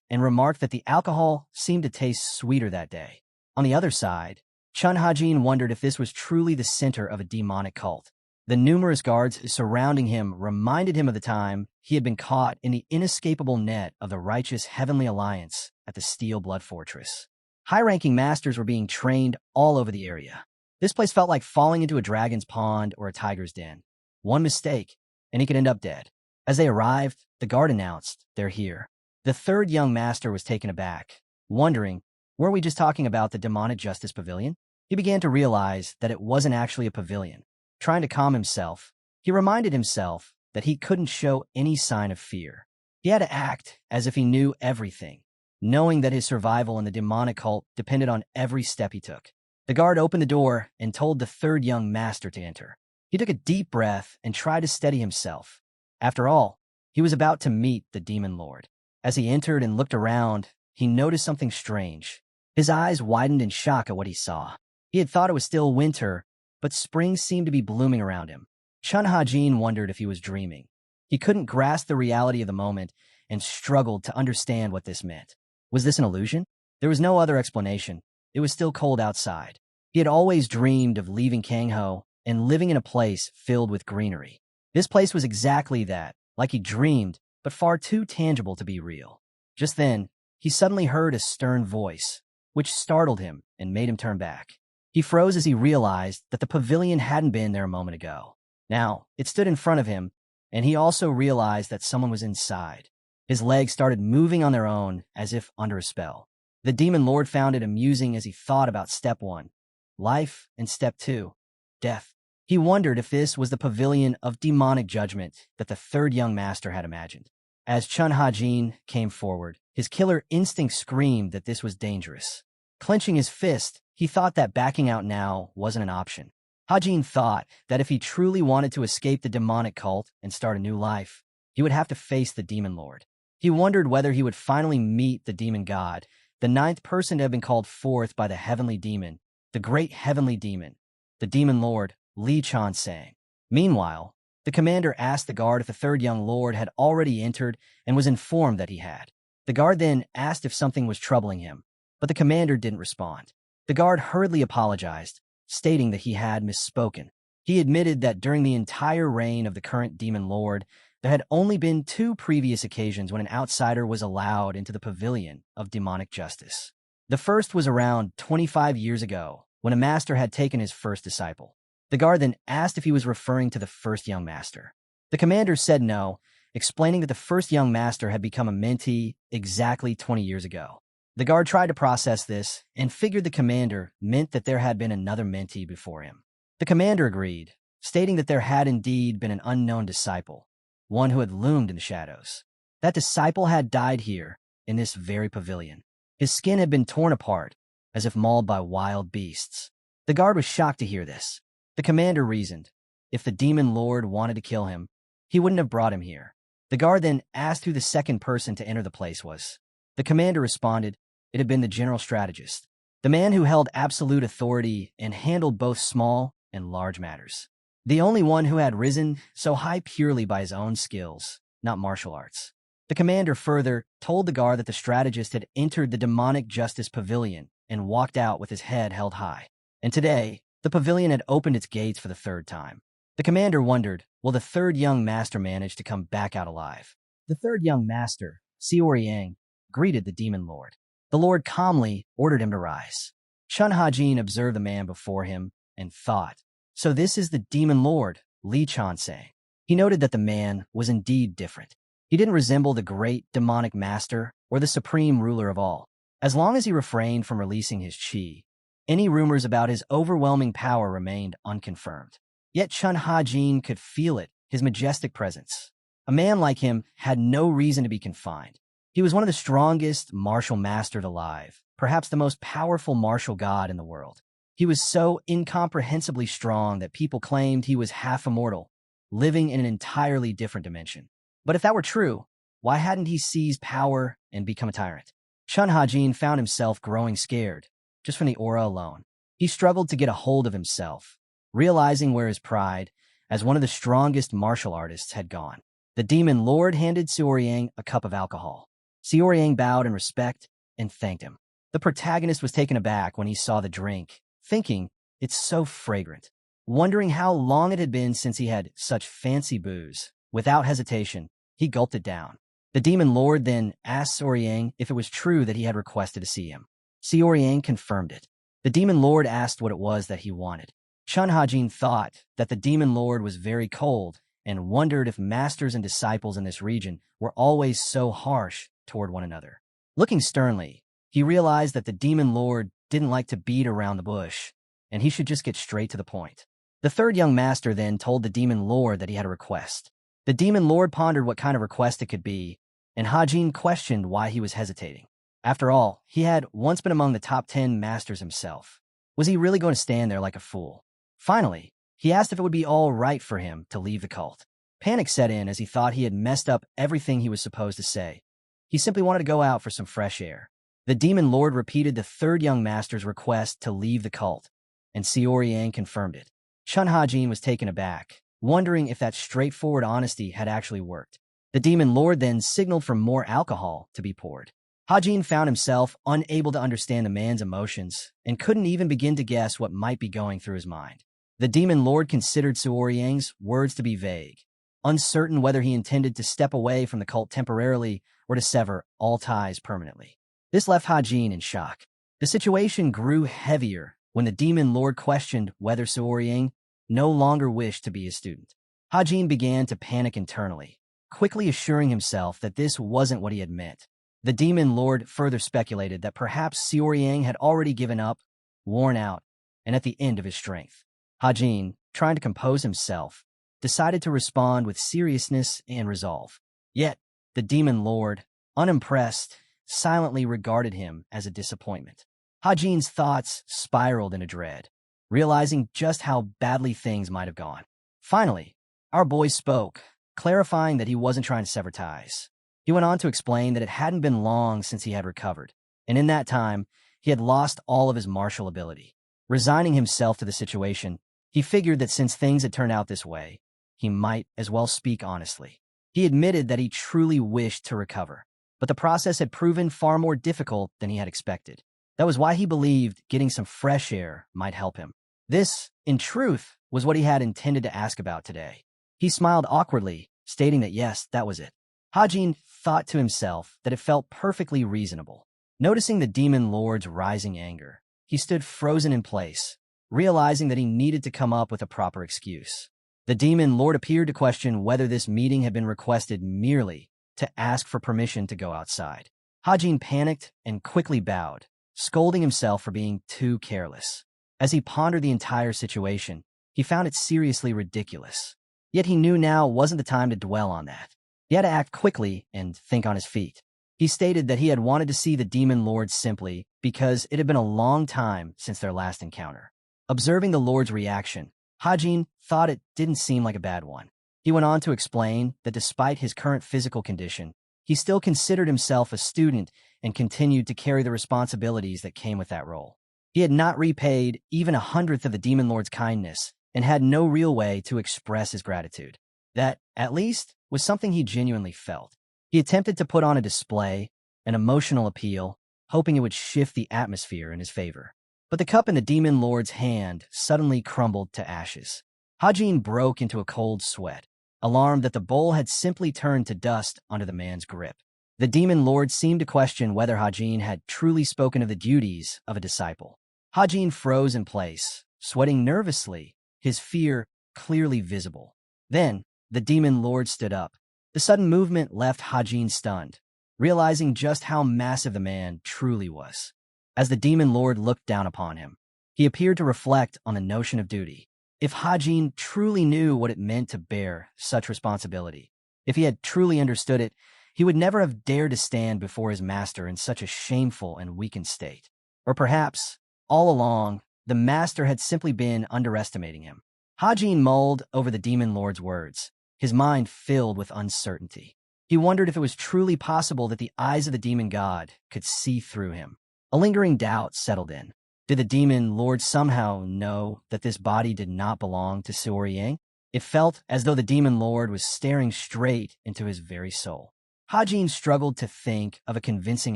and remarked that the alcohol seemed to taste sweeter that day. On the other side, Chun Ha-jin wondered if this was truly the center of a demonic cult. The numerous guards surrounding him reminded him of the time he had been caught in the inescapable net of the righteous Heavenly Alliance at the Steel Blood Fortress. High-ranking masters were being trained all over the area. This place felt like falling into a dragon's pond or a tiger's den. One mistake, and he could end up dead. As they arrived, the guard announced, "They're here." The third young master was taken aback, wondering, were we just talking about the demonic justice pavilion? He began to realize that it wasn't actually a pavilion. Trying to calm himself, he reminded himself that he couldn't show any sign of fear. He had to act as if he knew everything, knowing that his survival in the demonic cult depended on every step he took. The guard opened the door and told the third young master to enter. He took a deep breath and tried to steady himself. After all, he was about to meet the demon lord. As he entered and looked around, he noticed something strange. His eyes widened in shock at what he saw. He had thought it was still winter, but spring seemed to be blooming around him. Chun Ha-jin wondered if he was dreaming. He couldn't grasp the reality of the moment and struggled to understand what this meant. Was this an illusion? There was no other explanation. It was still cold outside. He had always dreamed of leaving Kangho and living in a place filled with greenery. This place was exactly that, like he dreamed, but far too tangible to be real. Just then, he suddenly heard a stern voice, which startled him and made him turn back. He froze as he realized that the pavilion hadn't been there a moment ago. Now, it stood in front of him, and he also realized that someone was inside. His legs started moving on their own, as if under a spell. The demon lord found it amusing as he thought about step 1, life, and step 2, death. He wondered if this was the pavilion of demonic judgment that the third young master had imagined. As Chun Ha-jin came forward, his killer instinct screamed that this was dangerous. Clenching his fist, he thought that backing out now wasn't an option. Ha-jin thought that if he truly wanted to escape the demonic cult and start a new life, he would have to face the demon lord. He wondered whether he would finally meet the demon god, the 9th person to have been called forth by the heavenly demon, the great heavenly demon, the demon lord, Li Chan-sang. Meanwhile, the commander asked the guard if the third young lord had already entered and was informed that he had. The guard then asked if something was troubling him, but the commander didn't respond. The guard hurriedly apologized, stating that he had misspoken. He admitted that during the entire reign of the current demon lord, there had only been 2 previous occasions when an outsider was allowed into the pavilion of demonic justice. The first was around 25 years ago, when a master had taken his first disciple. The guard then asked if he was referring to the first young master. The commander said no, explaining that the first young master had become a mentee exactly 20 years ago. The guard tried to process this and figured the commander meant that there had been another mentee before him. The commander agreed, stating that there had indeed been an unknown disciple, one who had loomed in the shadows. That disciple had died here, in this very pavilion. His skin had been torn apart, as if mauled by wild beasts. The guard was shocked to hear this. The commander reasoned, if the demon lord wanted to kill him, he wouldn't have brought him here. The guard then asked who the second person to enter the place was. The commander responded, it had been the general strategist, the man who held absolute authority and handled both small and large matters. The only one who had risen so high purely by his own skills, not martial arts. The commander further told the guard that the strategist had entered the demonic justice pavilion and walked out with his head held high. And today, the pavilion had opened its gates for the 3rd time. The commander wondered, will the third young master manage to come back out alive? The third young master, Xiaoyang, greeted the demon lord. The lord calmly ordered him to rise. Chun Ha-jin observed the man before him and thought, so this is the demon lord, Li Chan-sang. He noted that the man was indeed different. He didn't resemble the great demonic master or the supreme ruler of all. As long as he refrained from releasing his chi, any rumors about his overwhelming power remained unconfirmed. Yet Chun Ha-jin could feel it, his majestic presence. A man like him had no reason to be confined. He was one of the strongest martial masters alive, perhaps the most powerful martial god in the world. He was so incomprehensibly strong that people claimed he was half immortal, living in an entirely different dimension. But if that were true, why hadn't he seized power and become a tyrant? Chun Hajin found himself growing scared, just from the aura alone. He struggled to get a hold of himself, realizing where his pride, as one of the strongest martial artists, had gone. The demon lord handed Suoryang a cup of alcohol. Suoryang bowed in respect and thanked him. The protagonist was taken aback when he saw the drink, thinking, it's so fragrant. Wondering how long it had been since he had such fancy booze, without hesitation, he gulped it down. The demon lord then asked Suoryang if it was true that he had requested to see him. Suoryang confirmed it. The demon lord asked what it was that he wanted. Chun Hajin thought that the demon lord was very cold and wondered if masters and disciples in this region were always so harsh toward one another. Looking sternly, he realized that the demon lord didn't like to beat around the bush, and he should just get straight to the point. The third young master then told the demon lord that he had a request. The demon lord pondered what kind of request it could be, and Hajin questioned why he was hesitating. After all, he had once been among the top 10 masters himself. Was he really going to stand there like a fool? Finally, he asked if it would be all right for him to leave the cult. Panic set in as he thought he had messed up everything he was supposed to say. He simply wanted to go out for some fresh air. The demon lord repeated the third young master's request to leave the cult, and Suoryang confirmed it. Chun Hajin was taken aback, wondering if that straightforward honesty had actually worked. The demon lord then signaled for more alcohol to be poured. Hajin found himself unable to understand the man's emotions and couldn't even begin to guess what might be going through his mind. The demon lord considered Suoryang's words to be vague, uncertain whether he intended to step away from the cult temporarily or to sever all ties permanently. This left Hajin in shock. The situation grew heavier when the demon lord questioned whether Suoryang no longer wished to be his student. Hajin began to panic internally, quickly assuring himself that this wasn't what he had meant. The demon lord further speculated that perhaps Suoryang had already given up, worn out, and at the end of his strength. Hajin, trying to compose himself, decided to respond with seriousness and resolve. Yet, the demon lord, unimpressed, silently regarded him as a disappointment. Hajin's thoughts spiraled into dread, realizing just how badly things might have gone. Finally, our boy spoke, clarifying that he wasn't trying to sever ties. He went on to explain that it hadn't been long since he had recovered, and in that time, he had lost all of his martial ability. Resigning himself to the situation, he figured that since things had turned out this way, he might as well speak honestly. He admitted that he truly wished to recover, but the process had proven far more difficult than he had expected. That was why he believed getting some fresh air might help him. This, in truth, was what he had intended to ask about today. He smiled awkwardly, stating that yes, that was it. Hajin thought to himself that it felt perfectly reasonable. Noticing the demon lord's rising anger, he stood frozen in place, realizing that he needed to come up with a proper excuse. The demon lord appeared to question whether this meeting had been requested merely to ask for permission to go outside. Hajin panicked and quickly bowed, scolding himself for being too careless. As he pondered the entire situation, he found it seriously ridiculous. Yet he knew now wasn't the time to dwell on that. He had to act quickly and think on his feet. He stated that he had wanted to see the demon lord simply because it had been a long time since their last encounter. Observing the lord's reaction, Hajin thought it didn't seem like a bad one. He went on to explain that despite his current physical condition, he still considered himself a student and continued to carry the responsibilities that came with that role. He had not repaid even 1/100th of the demon lord's kindness and had no real way to express his gratitude. That, at least, was something he genuinely felt. He attempted to put on a display, an emotional appeal, hoping it would shift the atmosphere in his favor. But the cup in the demon lord's hand suddenly crumbled to ashes. Hajin broke into a cold sweat, alarmed that the bowl had simply turned to dust under the man's grip. The demon lord seemed to question whether Hajin had truly spoken of the duties of a disciple. Hajin froze in place, sweating nervously, his fear clearly visible. Then, the demon lord stood up. The sudden movement left Hajin stunned, realizing just how massive the man truly was. As the demon lord looked down upon him, he appeared to reflect on the notion of duty. If Hajin truly knew what it meant to bear such responsibility, If he had truly understood it, he would never have dared to stand before his master in such a shameful and weakened state. Or perhaps, all along, the master had simply been underestimating him. Hajin mulled over the demon lord's words, his mind filled with uncertainty. He wondered if it was truly possible that the eyes of the demon god could see through him. A lingering doubt settled in. Did the demon lord somehow know that this body did not belong to Suoryang? It felt as though the demon lord was staring straight into his very soul. Hajin struggled to think of a convincing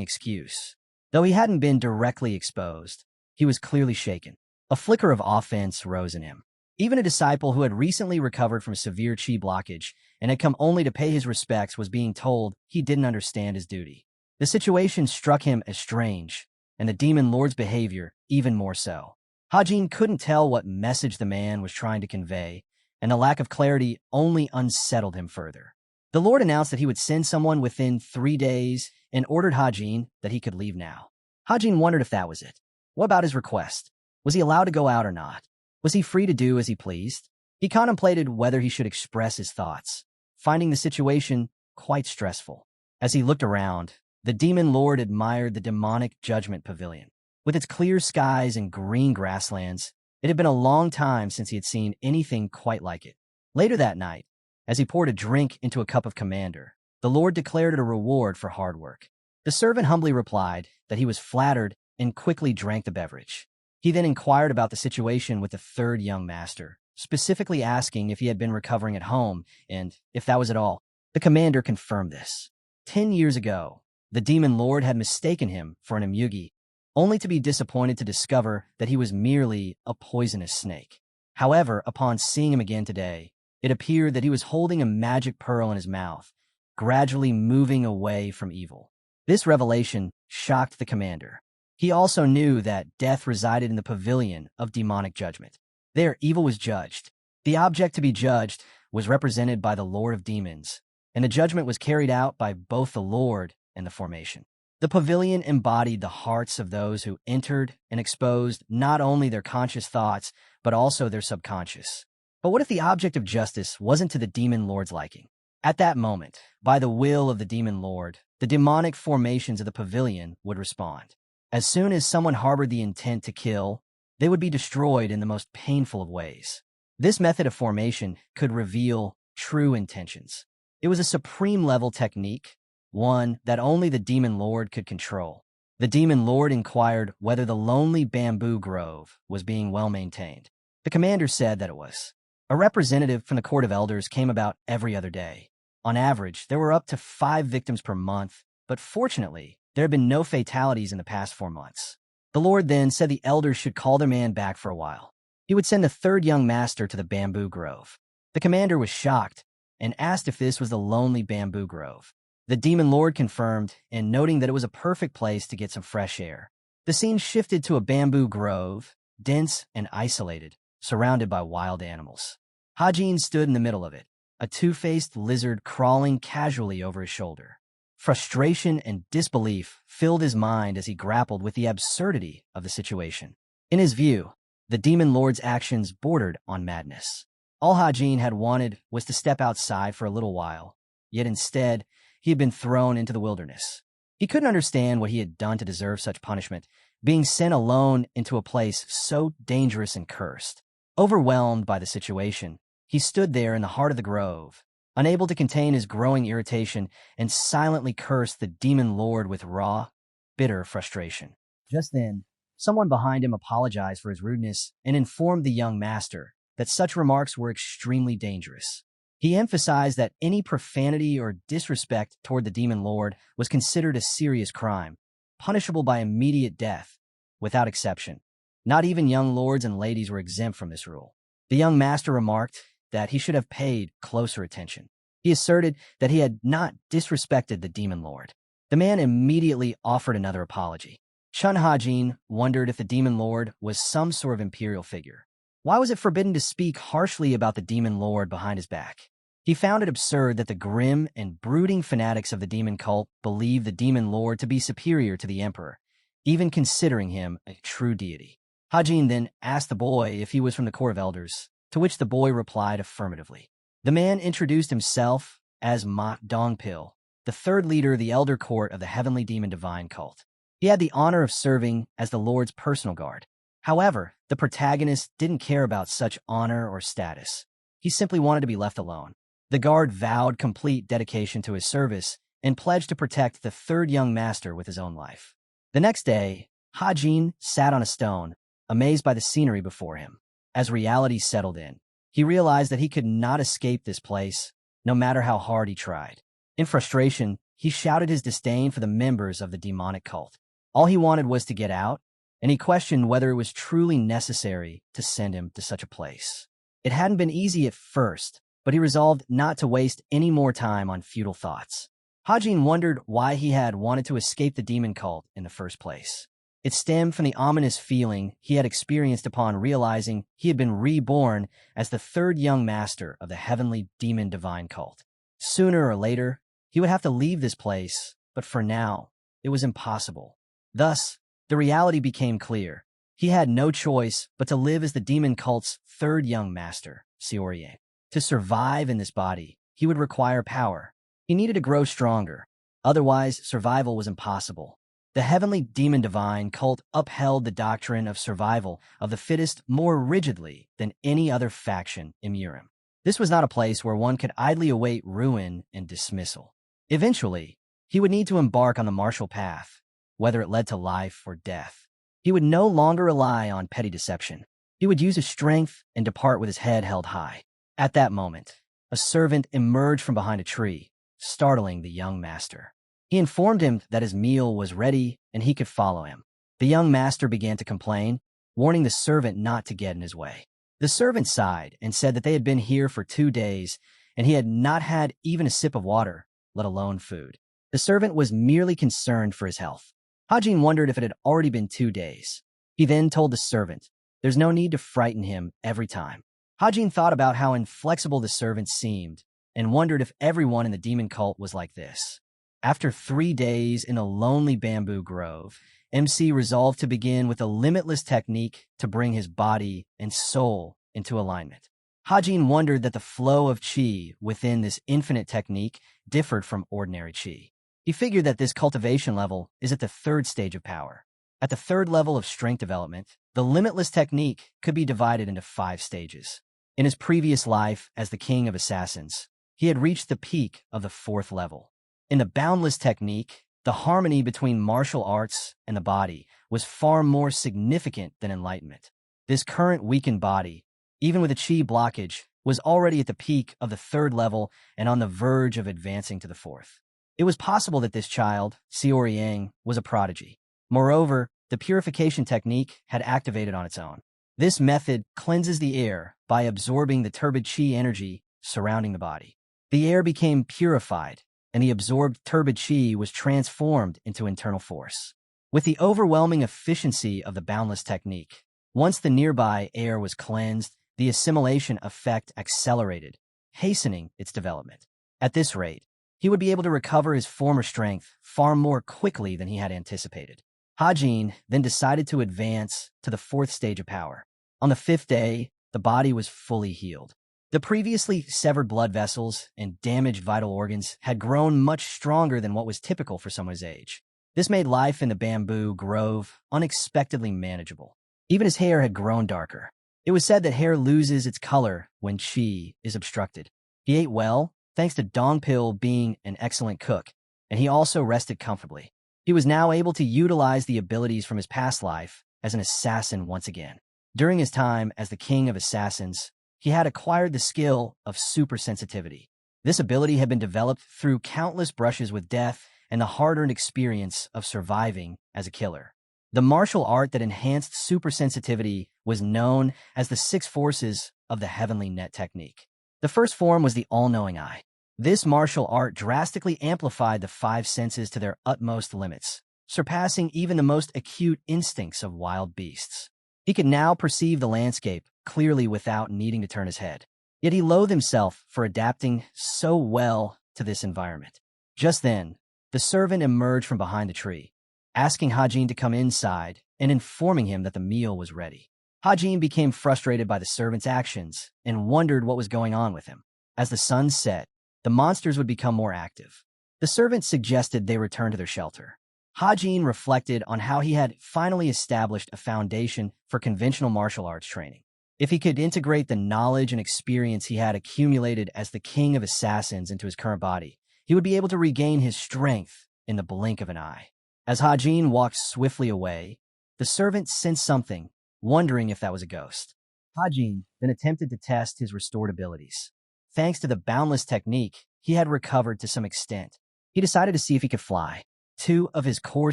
excuse. Though he hadn't been directly exposed, he was clearly shaken. A flicker of offense rose in him. Even a disciple who had recently recovered from severe chi blockage and had come only to pay his respects was being told he didn't understand his duty. The situation struck him as strange, and the demon lord's behavior even more so. Hajin couldn't tell what message the man was trying to convey, and the lack of clarity only unsettled him further. The Lord announced that he would send someone within 3 days and ordered Hajin that he could leave now. Hajin wondered if that was it. What about his request? Was he allowed to go out or not? Was he free to do as he pleased? He contemplated whether he should express his thoughts, finding the situation quite stressful. As he looked around, the demon lord admired the demonic judgment pavilion. With its clear skies and green grasslands, it had been a long time since he had seen anything quite like it. Later that night, as he poured a drink into a cup of commander, the lord declared it a reward for hard work. The servant humbly replied that he was flattered and quickly drank the beverage. He then inquired about the situation with the third young master, specifically asking if he had been recovering at home and if that was at all. The commander confirmed this. 10 years ago, the demon lord had mistaken him for an Emugi, only to be disappointed to discover that he was merely a poisonous snake. However, upon seeing him again today, it appeared that he was holding a magic pearl in his mouth, gradually moving away from evil. This revelation shocked the commander. He also knew that death resided in the pavilion of demonic judgment. There, evil was judged. The object to be judged was represented by the Lord of Demons, and the judgment was carried out by both the Lord and the formation. The pavilion embodied the hearts of those who entered and exposed not only their conscious thoughts, but also their subconscious. But what if the object of justice wasn't to the demon lord's liking? At that moment, by the will of the demon lord, the demonic formations of the pavilion would respond. As soon as someone harbored the intent to kill, they would be destroyed in the most painful of ways. This method of formation could reveal true intentions. It was a supreme-level technique, one that only the demon lord could control. The demon lord inquired whether the lonely bamboo grove was being well maintained. The commander said that it was. A representative from the Court of Elders came about every other day. On average, there were up to 5 victims per month, but fortunately, there had been no fatalities in the past 4 months. The Lord then said the elders should call their man back for a while. He would send the third young master to the bamboo grove. The commander was shocked and asked if this was the lonely bamboo grove. The demon lord confirmed, and noting that it was a perfect place to get some fresh air. The scene shifted to a bamboo grove, dense and isolated, surrounded by wild animals. Hajin stood in the middle of it, a two-faced lizard crawling casually over his shoulder. Frustration and disbelief filled his mind as he grappled with the absurdity of the situation. In his view, the demon lord's actions bordered on madness. All Hajin had wanted was to step outside for a little while, yet instead, he had been thrown into the wilderness. He couldn't understand what he had done to deserve such punishment, being sent alone into a place so dangerous and cursed. Overwhelmed by the situation, he stood there in the heart of the grove, unable to contain his growing irritation, and silently cursed the demon lord with raw, bitter frustration. Just then, someone behind him apologized for his rudeness and informed the young master that such remarks were extremely dangerous. He emphasized that any profanity or disrespect toward the demon lord was considered a serious crime, punishable by immediate death, without exception. Not even young lords and ladies were exempt from this rule. The young master remarked that he should have paid closer attention. He asserted that he had not disrespected the demon lord. The man immediately offered another apology. Chun Hajin wondered if the demon lord was some sort of imperial figure. Why was it forbidden to speak harshly about the demon lord behind his back? He found it absurd that the grim and brooding fanatics of the demon cult believed the demon lord to be superior to the emperor, even considering him a true deity. Hajin then asked the boy if he was from the Court of Elders, to which the boy replied affirmatively. The man introduced himself as Ma Dongpil, the third leader of the elder court of the heavenly demon divine cult. He had the honor of serving as the Lord's personal guard. However, the protagonist didn't care about such honor or status. He simply wanted to be left alone. The guard vowed complete dedication to his service and pledged to protect the third young master with his own life. The next day, Hajin sat on a stone, amazed by the scenery before him. As reality settled in, he realized that he could not escape this place, no matter how hard he tried. In frustration, he shouted his disdain for the members of the demonic cult. All he wanted was to get out, and he questioned whether it was truly necessary to send him to such a place. It hadn't been easy at first, but he resolved not to waste any more time on futile thoughts. Hajin wondered why he had wanted to escape the demon cult in the first place. It stemmed from the ominous feeling he had experienced upon realizing he had been reborn as the third young master of the heavenly demon divine cult. Sooner or later, he would have to leave this place, but for now, it was impossible. Thus, the reality became clear. He had no choice but to live as the demon cult's third young master, Xiaoryang. To survive in this body, he would require power. He needed to grow stronger. Otherwise, survival was impossible. The heavenly demon divine cult upheld the doctrine of survival of the fittest more rigidly than any other faction in Murim. This was not a place where one could idly await ruin and dismissal. Eventually, he would need to embark on the martial path, whether it led to life or death. He would no longer rely on petty deception. He would use his strength and depart with his head held high. At that moment, a servant emerged from behind a tree, startling the young master. He informed him that his meal was ready and he could follow him. The young master began to complain, warning the servant not to get in his way. The servant sighed and said that they had been here for 2 days and he had not had even a sip of water, let alone food. The servant was merely concerned for his health. Hajin wondered if it had already been 2 days. He then told the servant, there's no need to frighten him every time. Hajin thought about how inflexible the servant seemed and wondered if everyone in the demon cult was like this. After 3 days in a lonely bamboo grove, MC resolved to begin with a limitless technique to bring his body and soul into alignment. Hajin wondered that the flow of qi within this infinite technique differed from ordinary qi. He figured that this cultivation level is at the 3rd stage of power. At the 3rd level of strength development, the limitless technique could be divided into 5 stages. In his previous life as the king of assassins, he had reached the peak of the 4th level. In the boundless technique, the harmony between martial arts and the body was far more significant than enlightenment. This current weakened body, even with a qi blockage, was already at the peak of the 3rd level and on the verge of advancing to the 4th. It was possible that this child, Xiaoryang, was a prodigy. Moreover, the purification technique had activated on its own. This method cleanses the air by absorbing the turbid qi energy surrounding the body. The air became purified, and the absorbed turbid qi was transformed into internal force. With the overwhelming efficiency of the boundless technique, once the nearby air was cleansed, the assimilation effect accelerated, hastening its development. At this rate, he would be able to recover his former strength far more quickly than he had anticipated. Hajin then decided to advance to the 4th stage of power. On the 5th day, the body was fully healed. The previously severed blood vessels and damaged vital organs had grown much stronger than what was typical for someone's age. This made life in the bamboo grove unexpectedly manageable. Even his hair had grown darker. It was said that hair loses its color when qi is obstructed. He ate well, thanks to Dongpil being an excellent cook, and he also rested comfortably. He was now able to utilize the abilities from his past life as an assassin once again. During his time as the king of assassins, he had acquired the skill of supersensitivity. This ability had been developed through countless brushes with death and the hard-earned experience of surviving as a killer. The martial art that enhanced supersensitivity was known as the 6 forces of the heavenly net technique. The first form was the all-knowing eye. This martial art drastically amplified the 5 senses to their utmost limits, surpassing even the most acute instincts of wild beasts. He could now perceive the landscape clearly without needing to turn his head. Yet he loathed himself for adapting so well to this environment. Just then, the servant emerged from behind the tree, asking Hajin to come inside and informing him that the meal was ready. Hajin became frustrated by the servant's actions and wondered what was going on with him. As the sun set, the monsters would become more active. The servant suggested they return to their shelter. Hajin reflected on how he had finally established a foundation for conventional martial arts training. If he could integrate the knowledge and experience he had accumulated as the king of assassins into his current body, he would be able to regain his strength in the blink of an eye. As Hajin walked swiftly away, the servant sensed something, wondering if that was a ghost. Hajin then attempted to test his restored abilities. Thanks to the boundless technique, he had recovered to some extent. He decided to see if he could fly. Two of his core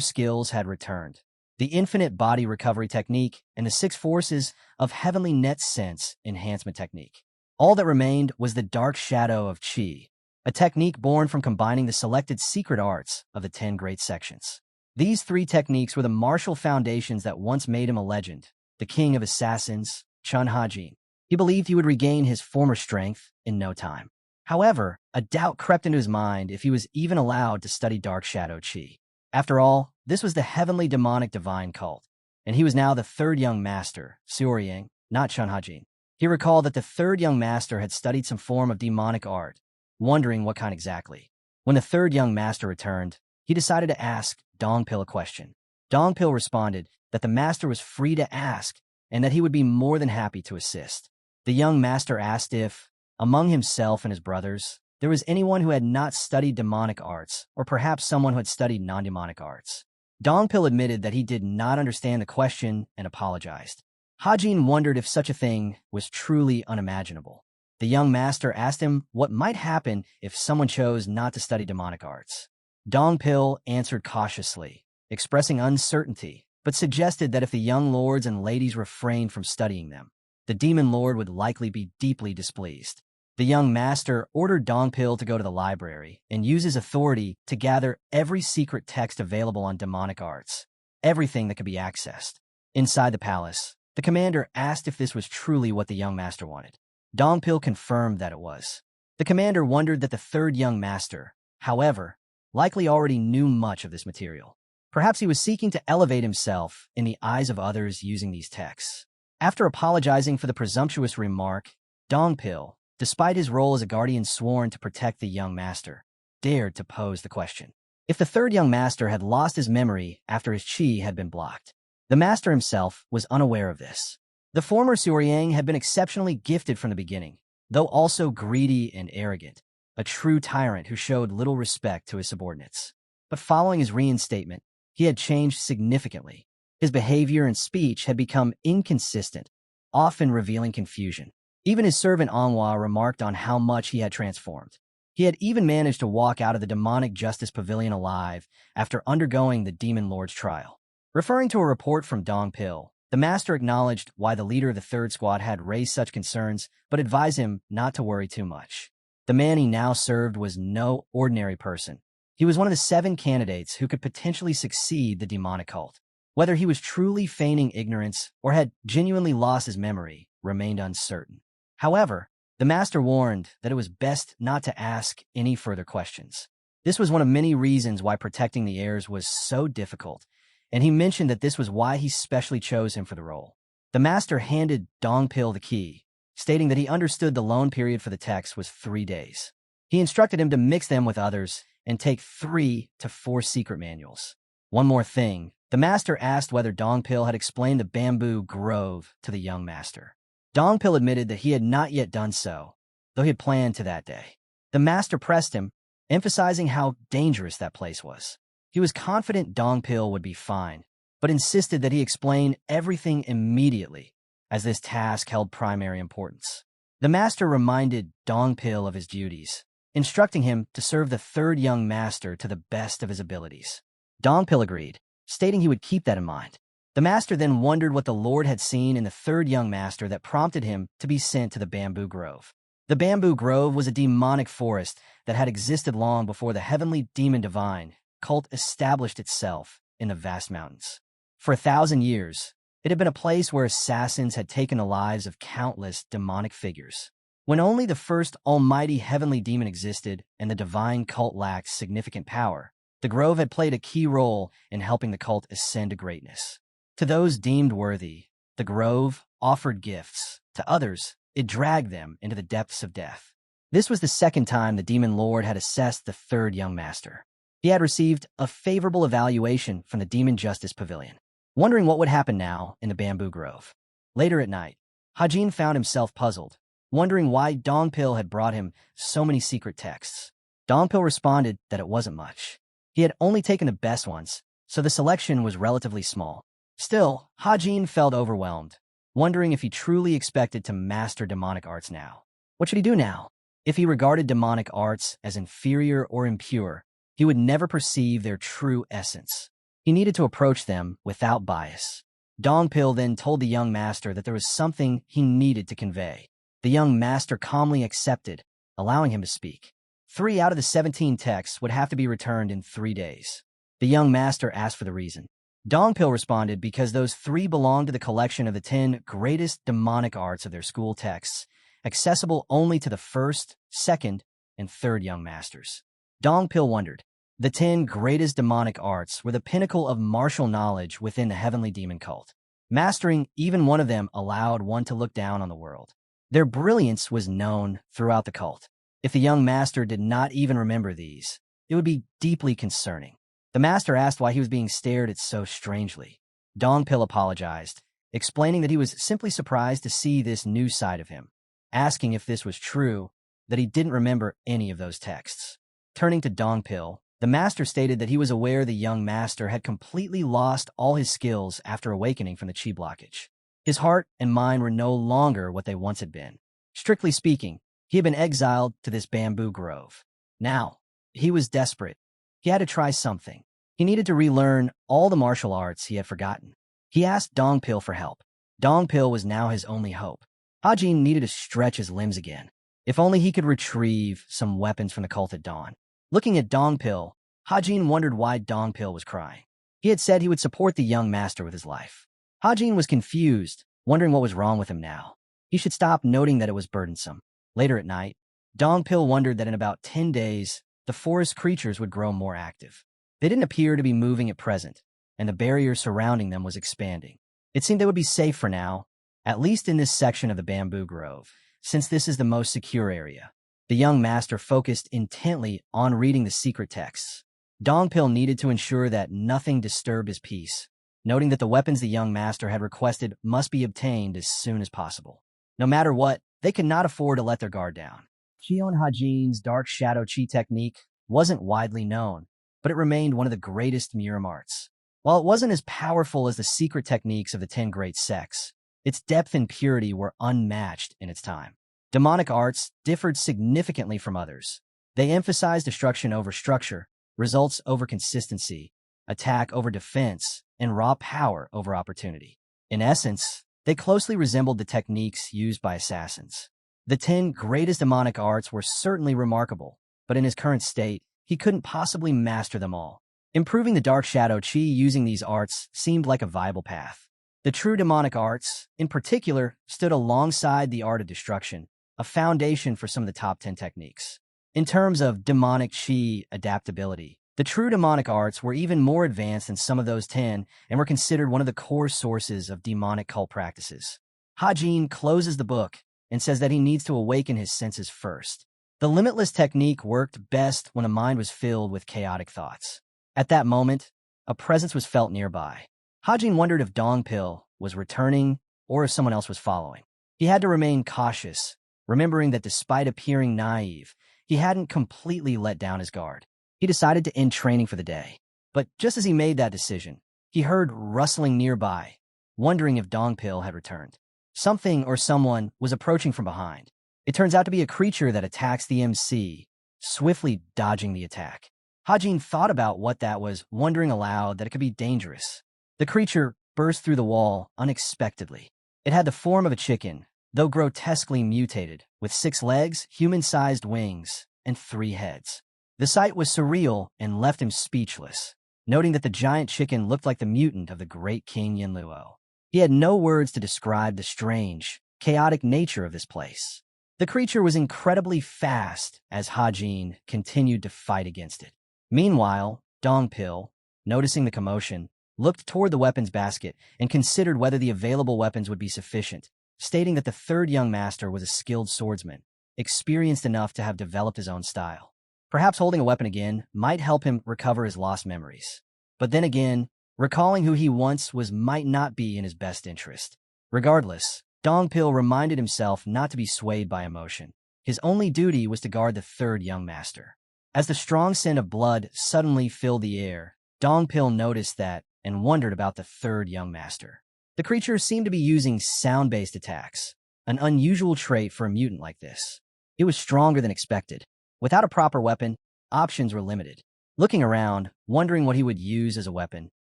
skills had returned: the infinite body recovery technique and the 6 forces of heavenly net sense enhancement technique. All that remained was the dark shadow of Qi, a technique born from combining the selected secret arts of the 10 great sections. These 3 techniques were the martial foundations that once made him a legend, the king of assassins, Chun Hajin. He believed he would regain his former strength in no time. However, a doubt crept into his mind if he was even allowed to study Dark Shadow Qi. After all, this was the heavenly demonic divine cult, and he was now the 3rd young master, Suoryang, not Chun Hajin. He recalled that the 3rd young master had studied some form of demonic art, wondering what kind exactly. When the 3rd young master returned, he decided to ask Dongpil a question. Dongpil responded that the master was free to ask and that he would be more than happy to assist. The young master asked if, among himself and his brothers, there was anyone who had not studied demonic arts, or perhaps someone who had studied non-demonic arts. Dongpil admitted that he did not understand the question and apologized. Hajin wondered if such a thing was truly unimaginable. The young master asked him what might happen if someone chose not to study demonic arts. Dongpil answered cautiously, expressing uncertainty, but suggested that if the young lords and ladies refrained from studying them, the demon lord would likely be deeply displeased. The young master ordered Dongpil to go to the library and use his authority to gather every secret text available on demonic arts, everything that could be accessed. Inside the palace, the commander asked if this was truly what the young master wanted. Dongpil confirmed that it was. The commander wondered that the 3rd young master, however, likely already knew much of this material. Perhaps he was seeking to elevate himself in the eyes of others using these texts. After apologizing for the presumptuous remark, Dongpil, despite his role as a guardian sworn to protect the young master, dared to pose the question. If the 3rd young master had lost his memory after his qi had been blocked, the master himself was unaware of this. The former Suoryang had been exceptionally gifted from the beginning, though also greedy and arrogant, a true tyrant who showed little respect to his subordinates. But following his reinstatement, he had changed significantly. His behavior and speech had become inconsistent, often revealing confusion. Even his servant Manhwa remarked on how much he had transformed. He had even managed to walk out of the demonic justice pavilion alive after undergoing the demon lord's trial. Referring to a report from Dongpil, the master acknowledged why the leader of the 3rd squad had raised such concerns, but advised him not to worry too much. The man he now served was no ordinary person. He was one of the 7 candidates who could potentially succeed the demonic cult. Whether he was truly feigning ignorance or had genuinely lost his memory remained uncertain. However, the master warned that it was best not to ask any further questions. This was one of many reasons why protecting the heirs was so difficult, and he mentioned that this was why he specially chose him for the role. The master handed Dongpil the key, stating that he understood the loan period for the text was 3 days. He instructed him to mix them with others and take 3 to 4 secret manuals. One more thing, the master asked whether Dongpil had explained the bamboo grove to the young master. Dongpil admitted that he had not yet done so, though he had planned to that day. The master pressed him, emphasizing how dangerous that place was. He was confident Dongpil would be fine, but insisted that he explain everything immediately, as this task held primary importance. The master reminded Dongpil of his duties, instructing him to serve the 3rd young master to the best of his abilities. Dongpil agreed, stating he would keep that in mind. The master then wondered what the Lord had seen in the 3rd young master that prompted him to be sent to the bamboo grove. The bamboo grove was a demonic forest that had existed long before the heavenly demon divine cult established itself in the vast mountains. For 1,000 years, it had been a place where assassins had taken the lives of countless demonic figures. When only the first almighty heavenly demon existed and the divine cult lacked significant power, the grove had played a key role in helping the cult ascend to greatness. To those deemed worthy, the grove offered gifts. To others, it dragged them into the depths of death. This was the second time the Demon Lord had assessed the third young master. He had received a favorable evaluation from the Demon Justice Pavilion, wondering what would happen now in the bamboo grove. Later at night, Hajin found himself puzzled, wondering why Dongpil had brought him so many secret texts. Dongpil responded that it wasn't much. He had only taken the best ones, so the selection was relatively small. Still, Hajin felt overwhelmed, wondering if he truly expected to master demonic arts now. What should he do now? If he regarded demonic arts as inferior or impure, he would never perceive their true essence. He needed to approach them without bias. Dongpil then told the young master that there was something he needed to convey. The young master calmly accepted, allowing him to speak. 3 out of the 17 texts would have to be returned in 3 days. The young master asked for the reason. Dongpil responded because those 3 belonged to the collection of the 10 greatest demonic arts of their school texts, accessible only to the first, second, and third young masters. Dongpil wondered. The 10 greatest demonic arts were the pinnacle of martial knowledge within the heavenly demon cult. Mastering even one of them allowed one to look down on the world. Their brilliance was known throughout the cult. If the young master did not even remember these, it would be deeply concerning. The master asked why he was being stared at so strangely. Dongpil apologized, explaining that he was simply surprised to see this new side of him, asking if this was true, that he didn't remember any of those texts. Turning to Dongpil, the master stated that he was aware the young master had completely lost all his skills after awakening from the chi blockage. His heart and mind were no longer what they once had been. Strictly speaking, he had been exiled to this bamboo grove. Now, he was desperate. He had to try something. He needed to relearn all the martial arts he had forgotten. He asked Dongpil for help. Dongpil was now his only hope. Hajin needed to stretch his limbs again. If only he could retrieve some weapons from the cult at dawn. Looking at Dongpil, Hajin wondered why Dongpil was crying. He had said he would support the young master with his life. Hajin was confused, wondering what was wrong with him now. He should stop noting that it was burdensome. Later at night, Dongpil wondered that in about 10 days, the forest creatures would grow more active. They didn't appear to be moving at present, and the barrier surrounding them was expanding. It seemed they would be safe for now, at least in this section of the bamboo grove, since this is the most secure area. The young master focused intently on reading the secret texts. Dongpil needed to ensure that nothing disturbed his peace, noting that the weapons the young master had requested must be obtained as soon as possible. No matter what, they could not afford to let their guard down. Cheon Hajin's dark shadow chi technique wasn't widely known, but it remained one of the greatest Miram arts. While it wasn't as powerful as the secret techniques of the 10 great sects, its depth and purity were unmatched in its time. Demonic arts differed significantly from others. They emphasized destruction over structure, results over consistency, attack over defense, and raw power over opportunity. In essence, they closely resembled the techniques used by assassins. The 10 greatest demonic arts were certainly remarkable, but in his current state, he couldn't possibly master them all. Improving the dark shadow chi using these arts seemed like a viable path. The true demonic arts, in particular, stood alongside the art of destruction, a foundation for some of the top 10 techniques. In terms of demonic chi adaptability, the true demonic arts were even more advanced than some of those 10 and were considered one of the core sources of demonic cult practices. Hajin closes the book and says that he needs to awaken his senses first. The limitless technique worked best when the mind was filled with chaotic thoughts. At that moment, a presence was felt nearby. Hajin wondered if Dongpil was returning or if someone else was following. He had to remain cautious, remembering that despite appearing naive, he hadn't completely let down his guard. He decided to end training for the day. But just as he made that decision, he heard rustling nearby, wondering if Dongpil had returned. Something or someone was approaching from behind. It turns out to be a creature that attacks the MC, swiftly dodging the attack. Hajin thought about what that was, wondering aloud that it could be dangerous. The creature burst through the wall unexpectedly. It had the form of a chicken, though grotesquely mutated, with 6 legs, human-sized wings, and 3 heads. The sight was surreal and left him speechless, noting that the giant chicken looked like the mutant of the great King Yinluo. He had no words to describe the strange, chaotic nature of this place. The creature was incredibly fast as Hajin continued to fight against it. Meanwhile, Dongpil, noticing the commotion, looked toward the weapons basket and considered whether the available weapons would be sufficient, stating that the third young master was a skilled swordsman. experienced enough to have developed his own style. Perhaps holding a weapon again might help him recover his lost memories. But then again, recalling who he once was might not be in his best interest. Regardless, Dongpil reminded himself not to be swayed by emotion. His only duty was to guard the third young master. As the strong scent of blood suddenly filled the air, Dongpil noticed that and wondered about the third young master. The creature seemed to be using sound-based attacks, an unusual trait for a mutant like this. It was stronger than expected. Without a proper weapon, options were limited. Looking around, wondering what he would use as a weapon,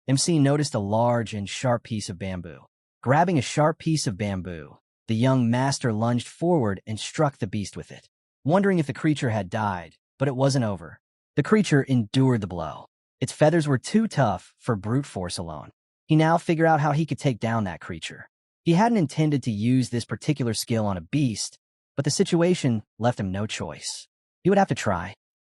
MC noticed a large and sharp piece of bamboo. Grabbing a sharp piece of bamboo, the young master lunged forward and struck the beast with it, wondering if the creature had died, but it wasn't over. The creature endured the blow. Its feathers were too tough for brute force alone. He now figured out how he could take down that creature. He hadn't intended to use this particular skill on a beast, but the situation left him no choice. He would have to try.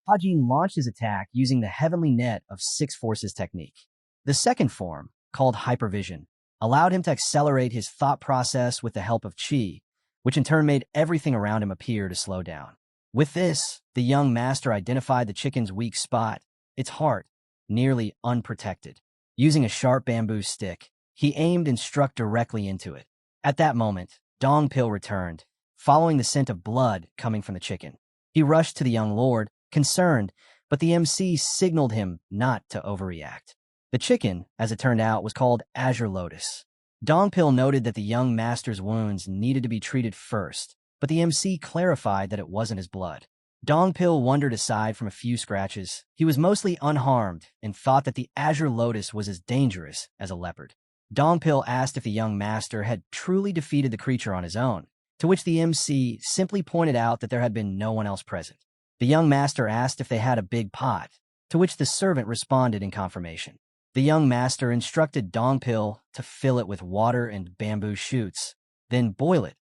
Hajin launched his attack using the heavenly net of 6 forces technique. The second form, called hypervision, allowed him to accelerate his thought process with the help of chi, which in turn made everything around him appear to slow down. With this, the young master identified the chicken's weak spot, its heart, nearly unprotected. Using a sharp bamboo stick, he aimed and struck directly into it. At that moment, Dongpil returned, following the scent of blood coming from the chicken. He rushed to the young lord, concerned, but the MC signaled him not to overreact. The chicken, as it turned out, was called Azure Lotus. Dongpil noted that the young master's wounds needed to be treated first, but the MC clarified that it wasn't his blood. Dongpil wondered aside from a few scratches. He was mostly unharmed and thought that the Azure Lotus was as dangerous as a leopard. Dongpil asked if the young master had truly defeated the creature on his own, to which the MC simply pointed out that there had been no one else present. The young master asked if they had a big pot, to which the servant responded in confirmation. The young master instructed Dongpil to fill it with water and bamboo shoots, then boil it,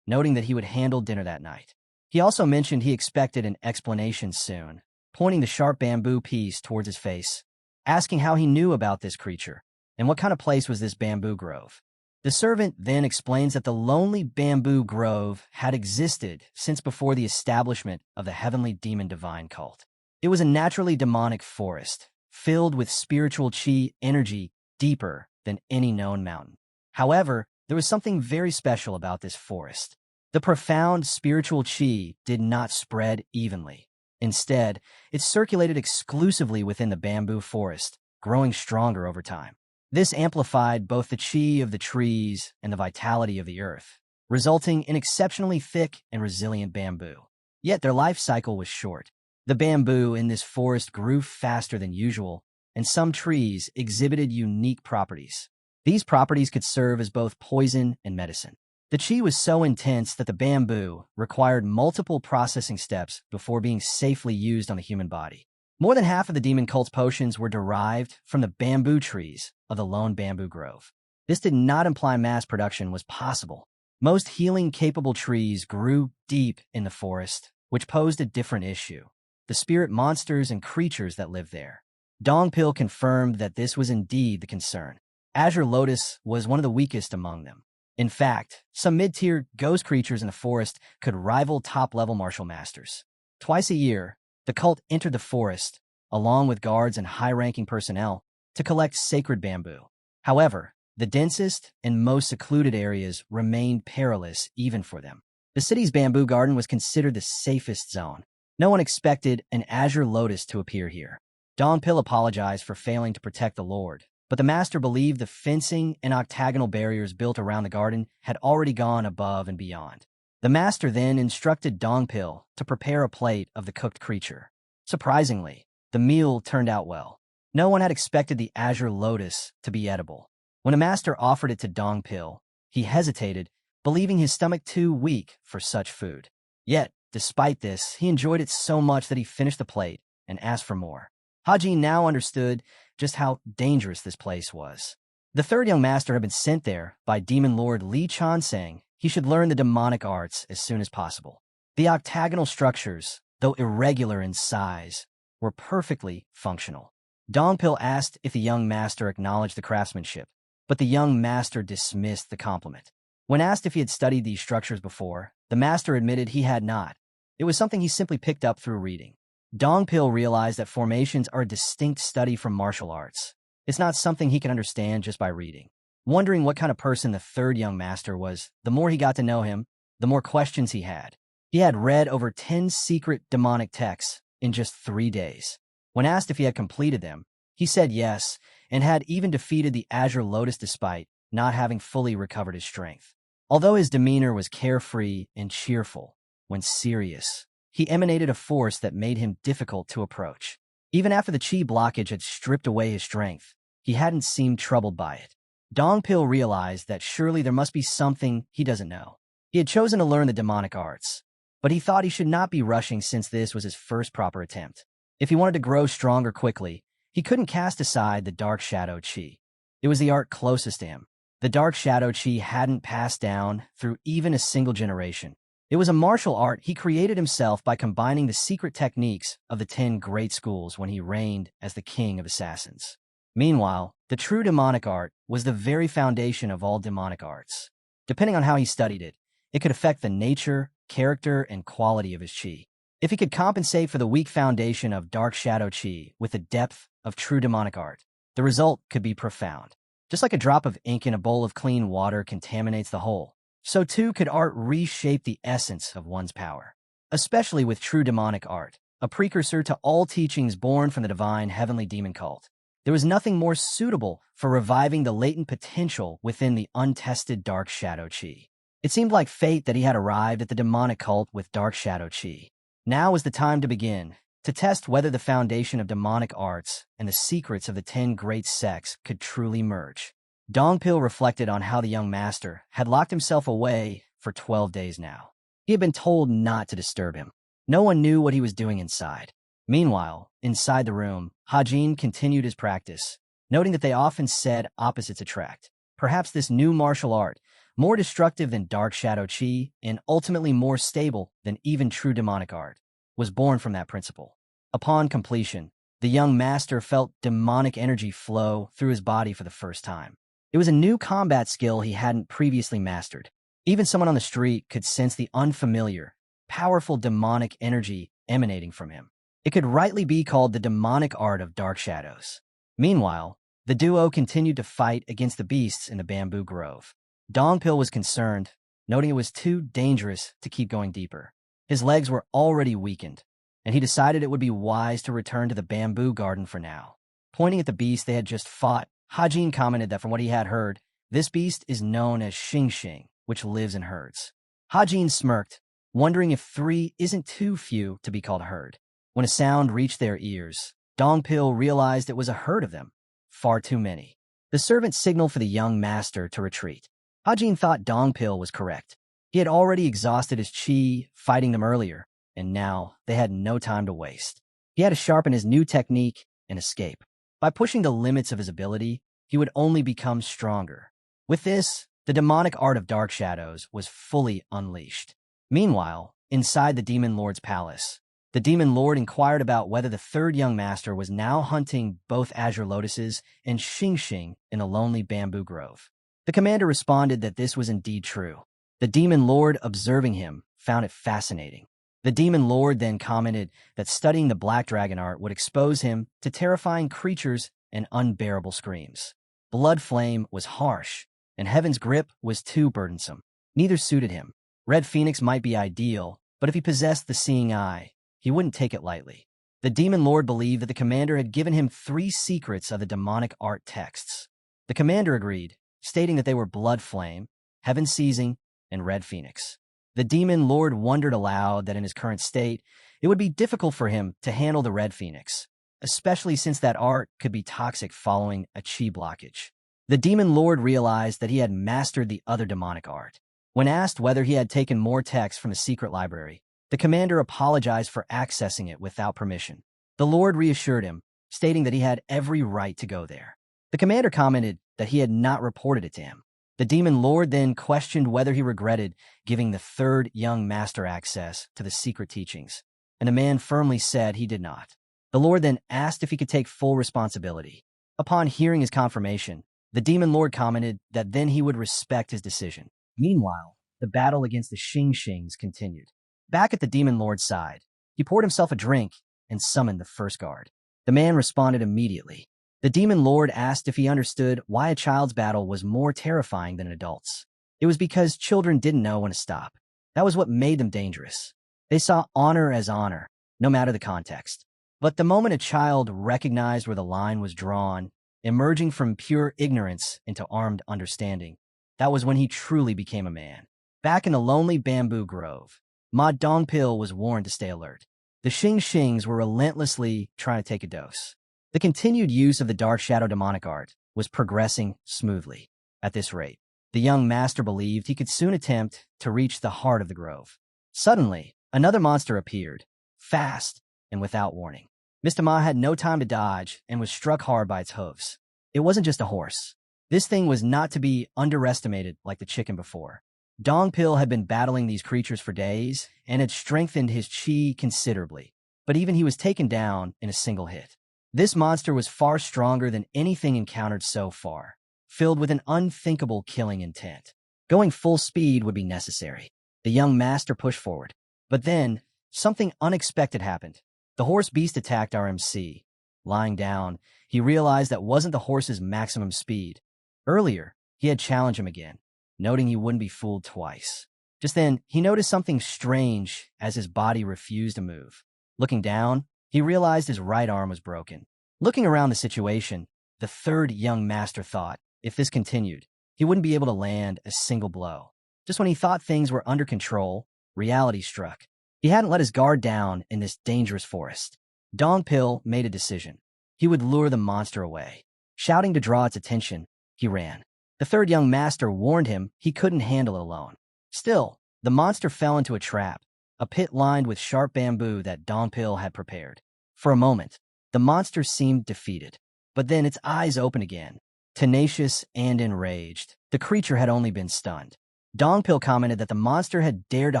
noting that he would handle dinner that night. He also mentioned he expected an explanation soon, pointing the sharp bamboo piece towards his face, asking how he knew about this creature, and what kind of place was this bamboo grove. The servant then explains that the lonely bamboo grove had existed since before the establishment of the heavenly demon divine cult. It was a naturally demonic forest, filled with spiritual chi energy deeper than any known mountain. However, there was something very special about this forest. The profound spiritual chi did not spread evenly. Instead, it circulated exclusively within the bamboo forest, growing stronger over time. This amplified both the chi of the trees and the vitality of the earth, resulting in exceptionally thick and resilient bamboo. Yet their life cycle was short. The bamboo in this forest grew faster than usual, and some trees exhibited unique properties. These properties could serve as both poison and medicine. The chi was so intense that the bamboo required multiple processing steps before being safely used on the human body. More than half of the demon cult's potions were derived from the bamboo trees of the lone bamboo grove. This did not imply mass production was possible. Most healing-capable trees grew deep in the forest, which posed a different issue: the spirit monsters and creatures that lived there. Dongpil confirmed that this was indeed the concern. Azure Lotus was one of the weakest among them. In fact, some mid-tier ghost creatures in the forest could rival top-level martial masters. Twice a year, the cult entered the forest, along with guards and high-ranking personnel, to collect sacred bamboo. However, the densest and most secluded areas remained perilous even for them. The city's bamboo garden was considered the safest zone. No one expected an Azure Lotus to appear here. Dongpil apologized for failing to protect the Lord, but the master believed the fencing and octagonal barriers built around the garden had already gone above and beyond. The master then instructed Dongpil to prepare a plate of the cooked creature. Surprisingly, the meal turned out well. No one had expected the Azure Lotus to be edible. When the master offered it to Dongpil, he hesitated, believing his stomach too weak for such food. Yet, despite this, he enjoyed it so much that he finished the plate and asked for more. Haji now understood just how dangerous this place was. The third young master had been sent there by Demon Lord Li Chan, saying he should learn the demonic arts as soon as possible. The octagonal structures, though irregular in size, were perfectly functional. Dongpil asked if the young master acknowledged the craftsmanship, but the young master dismissed the compliment. When asked if he had studied these structures before, the master admitted he had not, It was something he simply picked up through reading. Dongpil realized that formations are a distinct study from martial arts. It's not something he can understand just by reading. Wondering what kind of person the third young master was, the more he got to know him, the more questions he had. He had read over 10 secret demonic texts in just 3 days. When asked if he had completed them, he said yes, and had even defeated the Azure Lotus despite not having fully recovered his strength. Although his demeanor was carefree and cheerful, when serious, he emanated a force that made him difficult to approach. Even after the chi blockage had stripped away his strength, he hadn't seemed troubled by it. Dongpil realized that surely there must be something he doesn't know. He had chosen to learn the demonic arts, but he thought he should not be rushing since this was his first proper attempt. If he wanted to grow stronger quickly, he couldn't cast aside the dark shadow chi. It was the art closest to him. The dark shadow chi hadn't passed down through even a single generation. It was a martial art he created himself by combining the secret techniques of the 10 great schools when he reigned as the king of assassins. Meanwhile, the true demonic art was the very foundation of all demonic arts. Depending on how he studied it, it could affect the nature, character, and quality of his chi. If he could compensate for the weak foundation of dark shadow chi with the depth of true demonic art, the result could be profound. Just like a drop of ink in a bowl of clean water contaminates the whole, so too could art reshape the essence of one's power. Especially with true demonic art, a precursor to all teachings born from the divine heavenly demon cult. There was nothing more suitable for reviving the latent potential within the untested dark shadow chi. It seemed like fate that he had arrived at the demonic cult with dark shadow chi. Now was the time to begin, to test whether the foundation of demonic arts and the secrets of the 10 great sects could truly merge. Dongpil reflected on how the young master had locked himself away for 12 days now. He had been told not to disturb him. No one knew what he was doing inside. Meanwhile, inside the room, Hajin continued his practice, noting that they often said opposites attract. Perhaps this new martial art, more destructive than dark shadow chi and ultimately more stable than even true demonic art, was born from that principle. Upon completion, the young master felt demonic energy flow through his body for the first time. It was a new combat skill he hadn't previously mastered. Even someone on the street could sense the unfamiliar, powerful demonic energy emanating from him. It could rightly be called the demonic art of dark shadows. Meanwhile, the duo continued to fight against the beasts in the bamboo grove. Dongpil was concerned, noting it was too dangerous to keep going deeper. His legs were already weakened, and he decided it would be wise to return to the bamboo garden for now. Pointing at the beast they had just fought, Hajin commented that from what he had heard, this beast is known as Xing, which lives in herds. Hajin smirked, wondering if 3 isn't too few to be called a herd. When a sound reached their ears, Dongpil realized it was a herd of them. Far too many. The servant signaled for the young master to retreat. Hajin thought Dongpil was correct. He had already exhausted his chi fighting them earlier, and now they had no time to waste. He had to sharpen his new technique and escape. By pushing the limits of his ability, he would only become stronger. With this, the demonic art of dark shadows was fully unleashed. Meanwhile, inside the Demon Lord's palace, the Demon Lord inquired about whether the third young master was now hunting both Azure Lotuses and Xing in the lonely bamboo grove. The commander responded that this was indeed true. The Demon Lord, observing him, found it fascinating. The Demon Lord then commented that studying the Black Dragon art would expose him to terrifying creatures and unbearable screams. Blood Flame was harsh, and Heaven's Grip was too burdensome. Neither suited him. Red Phoenix might be ideal, but if he possessed the Seeing Eye, he wouldn't take it lightly. The Demon Lord believed that the commander had given him 3 secrets of the demonic art texts. The commander agreed, stating that they were Blood Flame, Heaven Seizing, and Red Phoenix. The Demon Lord wondered aloud that in his current state, it would be difficult for him to handle the Red Phoenix, especially since that art could be toxic following a chi blockage. The Demon Lord realized that he had mastered the other demonic art. When asked whether he had taken more texts from the secret library, the commander apologized for accessing it without permission. The Lord reassured him, stating that he had every right to go there. The commander commented that he had not reported it to him. The Demon Lord then questioned whether he regretted giving the third young master access to the secret teachings, and the man firmly said he did not. The Lord then asked if he could take full responsibility. Upon hearing his confirmation, the Demon Lord commented that then he would respect his decision. Meanwhile, the battle against the Xing's continued. Back at the demon lord's side, he poured himself a drink and summoned the first guard. The man responded immediately. The demon lord asked if he understood why a child's battle was more terrifying than an adult's. It was because children didn't know when to stop. That was what made them dangerous. They saw honor as honor, no matter the context. But the moment a child recognized where the line was drawn, emerging from pure ignorance into armed understanding, that was when he truly became a man. Back in the lonely bamboo grove, Ma Dongpil was warned to stay alert. The Xingxings were relentlessly trying to take a dose. The continued use of the dark shadow demonic art was progressing smoothly. At this rate, the young master believed he could soon attempt to reach the heart of the grove. Suddenly, another monster appeared, fast and without warning. Mr. Ma had no time to dodge and was struck hard by its hooves. It wasn't just a horse. This thing was not to be underestimated like the chicken before. Dongpil had been battling these creatures for days and had strengthened his chi considerably, but even he was taken down in a single hit. This monster was far stronger than anything encountered so far, filled with an unthinkable killing intent. Going full speed would be necessary. The young master pushed forward. But then, something unexpected happened. The horse beast attacked our MC. Lying down, he realized that wasn't the horse's maximum speed. Earlier, he had challenged him again, noting he wouldn't be fooled twice. Just then, he noticed something strange as his body refused to move. Looking down, he realized his right arm was broken. Looking around the situation, the third young master thought, if this continued, he wouldn't be able to land a single blow. Just when he thought things were under control, reality struck. He hadn't let his guard down in this dangerous forest. Dongpil made a decision. He would lure the monster away. Shouting to draw its attention, he ran. The third young master warned him he couldn't handle it alone. Still, the monster fell into a trap, a pit lined with sharp bamboo that Dongpil had prepared. For a moment, the monster seemed defeated, but then its eyes opened again. Tenacious and enraged, the creature had only been stunned. Dongpil commented that the monster had dared to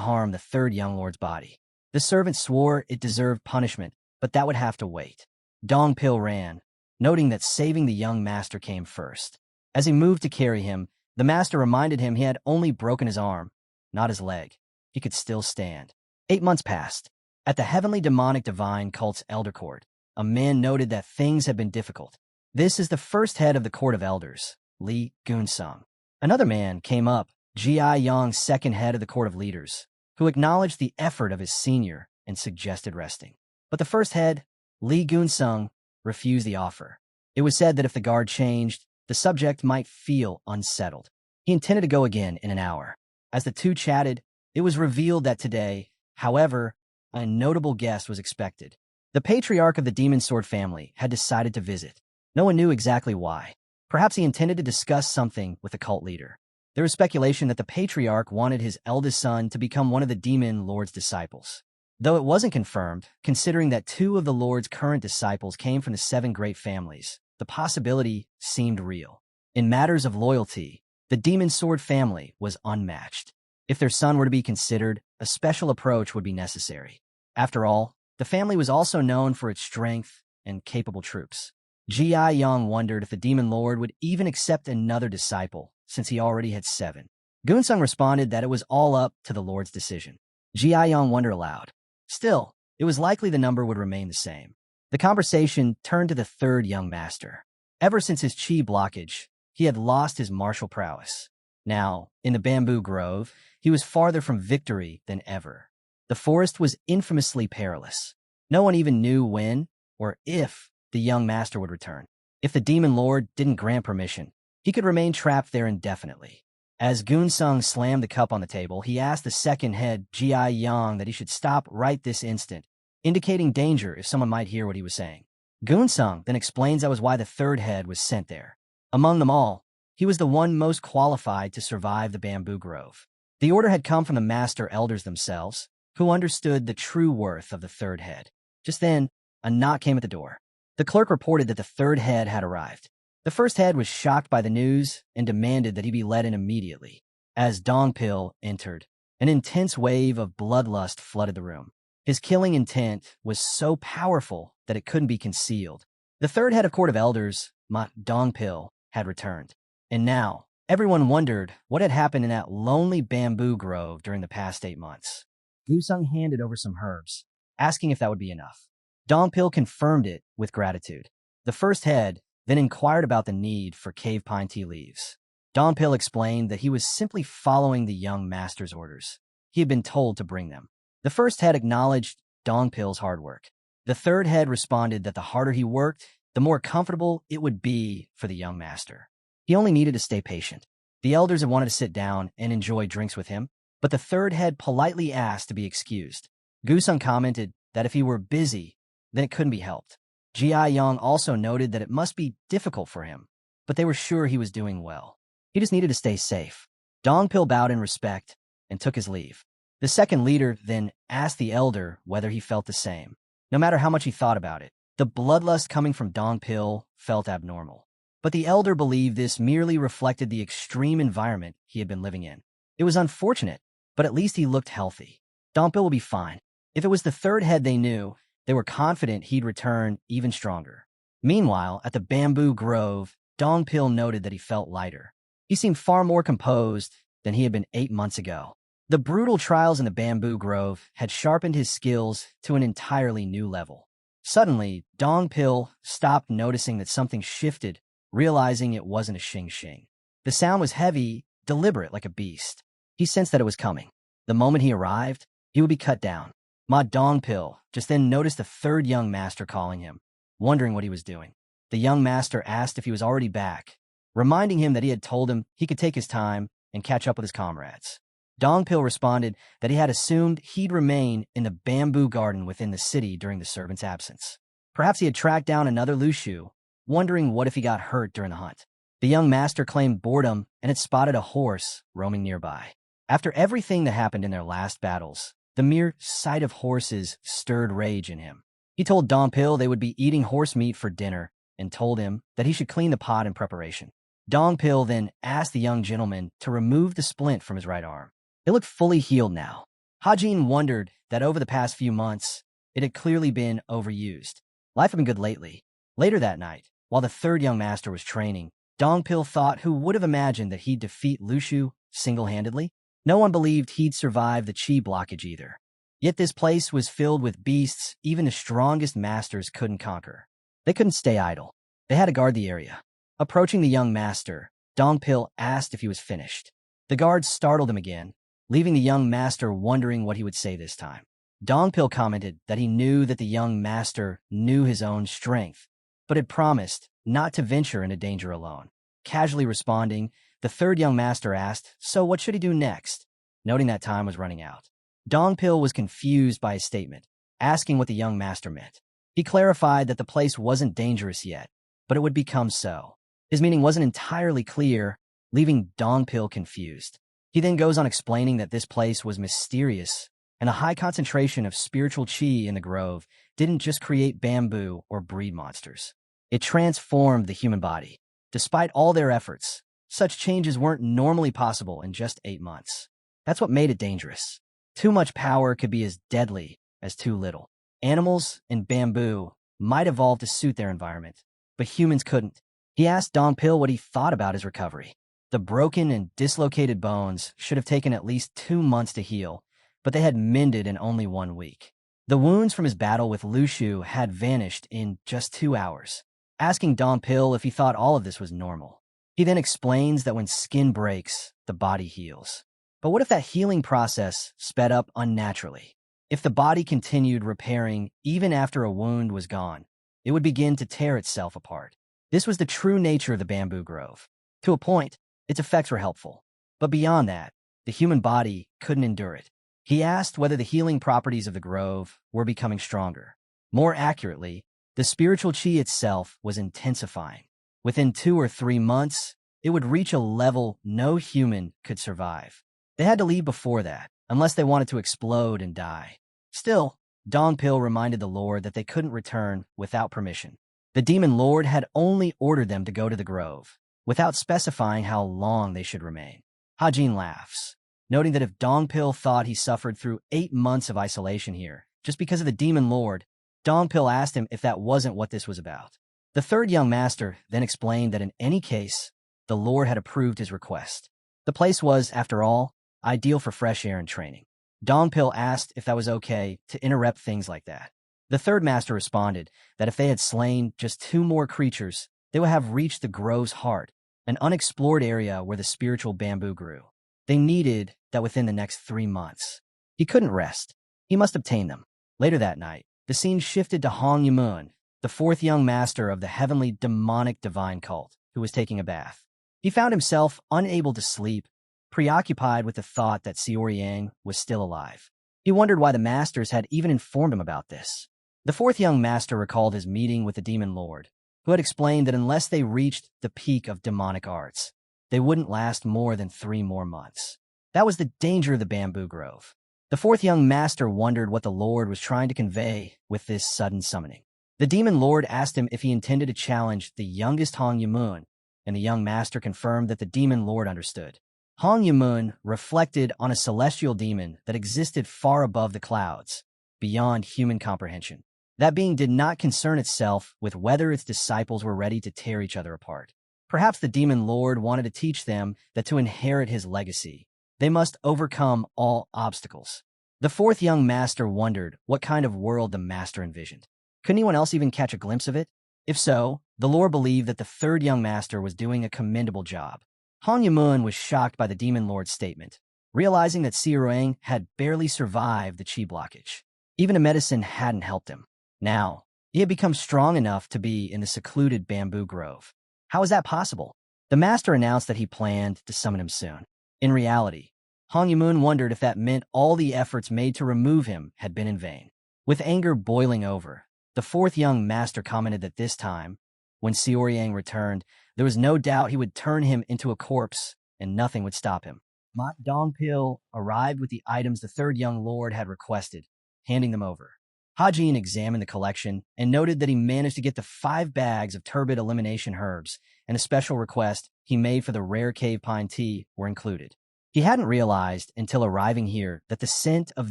harm the third young lord's body. The servant swore it deserved punishment, but that would have to wait. Dongpil ran, noting that saving the young master came first. As he moved to carry him, the master reminded him he had only broken his arm, not his leg. He could still stand. 8 months passed. At the Heavenly Demonic Divine Cult's Elder Court, a man noted that things had been difficult. This is the first head of the Court of Elders, Li Gunsung. Another man came up, Jia Yang's second head of the Court of Leaders, who acknowledged the effort of his senior and suggested resting. But the first head, Li Gunsung, refused the offer. It was said that if the guard changed, the subject might feel unsettled. He intended to go again in an hour. As the two chatted, it was revealed that today, however, a notable guest was expected. The patriarch of the Demon Sword family had decided to visit. No one knew exactly why. Perhaps he intended to discuss something with the cult leader. There was speculation that the patriarch wanted his eldest son to become one of the demon lord's disciples. Though it wasn't confirmed, considering that 2 of the lord's current disciples came from the 7 great families, the possibility seemed real. In matters of loyalty, the Demon Sword family was unmatched. If their son were to be considered, a special approach would be necessary. After all, the family was also known for its strength and capable troops. Jia Yang wondered if the Demon Lord would even accept another disciple, since he already had 7. Gunsung responded that it was all up to the Lord's decision. Jia Yang wondered aloud. Still, it was likely the number would remain the same. The conversation turned to the third young master. Ever since his chi blockage, he had lost his martial prowess. Now, in the bamboo grove, he was farther from victory than ever. The forest was infamously perilous. No one even knew when or if the young master would return. If the demon lord didn't grant permission, he could remain trapped there indefinitely. As Gunsung slammed the cup on the table, he asked the second head, Jia Yang, that he should stop right this instant, indicating danger if someone might hear what he was saying. Gunsung then explains that was why the third head was sent there. Among them all, he was the one most qualified to survive the bamboo grove. The order had come from the master elders themselves, who understood the true worth of the third head. Just then, a knock came at the door. The clerk reported that the third head had arrived. The first head was shocked by the news and demanded that he be let in immediately. As Dongpil entered, an intense wave of bloodlust flooded the room. His killing intent was so powerful that it couldn't be concealed. The third head of Court of Elders, Ma Dongpil, had returned. And now, everyone wondered what had happened in that lonely bamboo grove during the past 8 months. Gusung handed over some herbs, asking if that would be enough. Dongpil confirmed it with gratitude. The first head then inquired about the need for cave pine tea leaves. Dongpil explained that he was simply following the young master's orders. He had been told to bring them. The first head acknowledged Dongpil's hard work. The third head responded that the harder he worked, the more comfortable it would be for the young master. He only needed to stay patient. The elders had wanted to sit down and enjoy drinks with him, but the third head politely asked to be excused. Gusung commented that if he were busy, then it couldn't be helped. Jia Yang also noted that it must be difficult for him, but they were sure he was doing well. He just needed to stay safe. Dongpil bowed in respect and took his leave. The second leader then asked the elder whether he felt the same. No matter how much he thought about it, the bloodlust coming from Dongpil felt abnormal. But the elder believed this merely reflected the extreme environment he had been living in. It was unfortunate, but at least he looked healthy. Dongpil will be fine. If it was the third head they knew, they were confident he'd return even stronger. Meanwhile, at the bamboo grove, Dongpil noted that he felt lighter. He seemed far more composed than he had been 8 months ago. The brutal trials in the bamboo grove had sharpened his skills to an entirely new level. Suddenly, Dongpil stopped noticing that something shifted, realizing it wasn't a xing-xing. The sound was heavy, deliberate like a beast. He sensed that it was coming. The moment he arrived, he would be cut down. Ma Dongpil just then noticed the third young master calling him, wondering what he was doing. The young master asked if he was already back, reminding him that he had told him he could take his time and catch up with his comrades. Dongpil responded that he had assumed he'd remain in the bamboo garden within the city during the servant's absence. Perhaps he had tracked down another Lushu, wondering what if he got hurt during the hunt. The young master claimed boredom and had spotted a horse roaming nearby. After everything that happened in their last battles, the mere sight of horses stirred rage in him. He told Dongpil they would be eating horse meat for dinner and told him that he should clean the pot in preparation. Dongpil then asked the young gentleman to remove the splint from his right arm. It looked fully healed now. Hajin wondered that over the past few months, it had clearly been overused. Life had been good lately. Later that night, while the third young master was training, Dongpil thought who would have imagined that he'd defeat Lushu single-handedly? No one believed he'd survive the chi blockage either. Yet this place was filled with beasts even the strongest masters couldn't conquer. They couldn't stay idle. They had to guard the area. Approaching the young master, Dongpil asked if he was finished. The guards startled him again, leaving the young master wondering what he would say this time. Dongpil commented that he knew that the young master knew his own strength, but had promised not to venture into danger alone. Casually responding, the third young master asked, so what should he do next? Noting that time was running out. Dongpil was confused by his statement, asking what the young master meant. He clarified that the place wasn't dangerous yet, but it would become so. His meaning wasn't entirely clear, leaving Dongpil confused. He then goes on explaining that this place was mysterious, and a high concentration of spiritual chi in the grove didn't just create bamboo or breed monsters. It transformed the human body. Despite all their efforts, such changes weren't normally possible in just 8 months. That's what made it dangerous. Too much power could be as deadly as too little. Animals and bamboo might evolve to suit their environment, but humans couldn't. He asked Dongpil what he thought about his recovery. The broken and dislocated bones should have taken at least 2 months to heal, but they had mended in only 1 week. The wounds from his battle with Lushu had vanished in just 2 hours. Asking Dongpil if he thought all of this was normal. He then explains that when skin breaks, the body heals. But what if that healing process sped up unnaturally? If the body continued repairing even after a wound was gone, it would begin to tear itself apart. This was the true nature of the bamboo grove. To a point, its effects were helpful. But beyond that, the human body couldn't endure it. He asked whether the healing properties of the grove were becoming stronger. More accurately, the spiritual chi itself was intensifying. Within 2 or 3 months, it would reach a level no human could survive. They had to leave before that, unless they wanted to explode and die. Still, Dongpil reminded the Lord that they couldn't return without permission. The demon lord had only ordered them to go to the grove, without specifying how long they should remain. Hajin laughs, noting that if Dongpil thought he suffered through 8 months of isolation here, just because of the demon lord, Dongpil asked him if that wasn't what this was about. The third young master then explained that in any case, the Lord had approved his request. The place was, after all, ideal for fresh air and training. Dongpil asked if that was okay to interrupt things like that. The third master responded that if they had slain just 2 more creatures, they would have reached the grove's heart, an unexplored area where the spiritual bamboo grew. They needed that within the next 3 months. He couldn't rest. He must obtain them. Later that night, the scene shifted to Hong Yamun, the 4th young master of the heavenly demonic divine cult, who was taking a bath. He found himself unable to sleep, preoccupied with the thought that Xiaoyang was still alive. He wondered why the masters had even informed him about this. The 4th young master recalled his meeting with the demon lord, who had explained that unless they reached the peak of demonic arts, they wouldn't last more than 3 more months. That was the danger of the bamboo grove. The 4th young master wondered what the lord was trying to convey with this sudden summoning. The demon lord asked him if he intended to challenge the youngest Hong Yamun, and the young master confirmed that the demon lord understood. Hong Yamun reflected on a celestial demon that existed far above the clouds, beyond human comprehension. That being did not concern itself with whether its disciples were ready to tear each other apart. Perhaps the demon lord wanted to teach them that to inherit his legacy, they must overcome all obstacles. The 4th young master wondered what kind of world the master envisioned. Could anyone else even catch a glimpse of it? If so, the lord believed that the 3rd young master was doing a commendable job. Hong Yamun was shocked by the demon lord's statement, realizing that Xiaoyang had barely survived the qi blockage. Even a medicine hadn't helped him. Now, he had become strong enough to be in the secluded bamboo grove. How was that possible? The master announced that he planned to summon him soon. In reality, Hong Yamun wondered if that meant all the efforts made to remove him had been in vain. With anger boiling over, the 4th young master commented that this time, when Xiaoyang returned, there was no doubt he would turn him into a corpse, and nothing would stop him. Ma Dongpil arrived with the items the 3rd young lord had requested, handing them over. Hajin examined the collection and noted that he managed to get the 5 bags of turbid elimination herbs, and a special request he made for the rare cave pine tea were included. He hadn't realized until arriving here that the scent of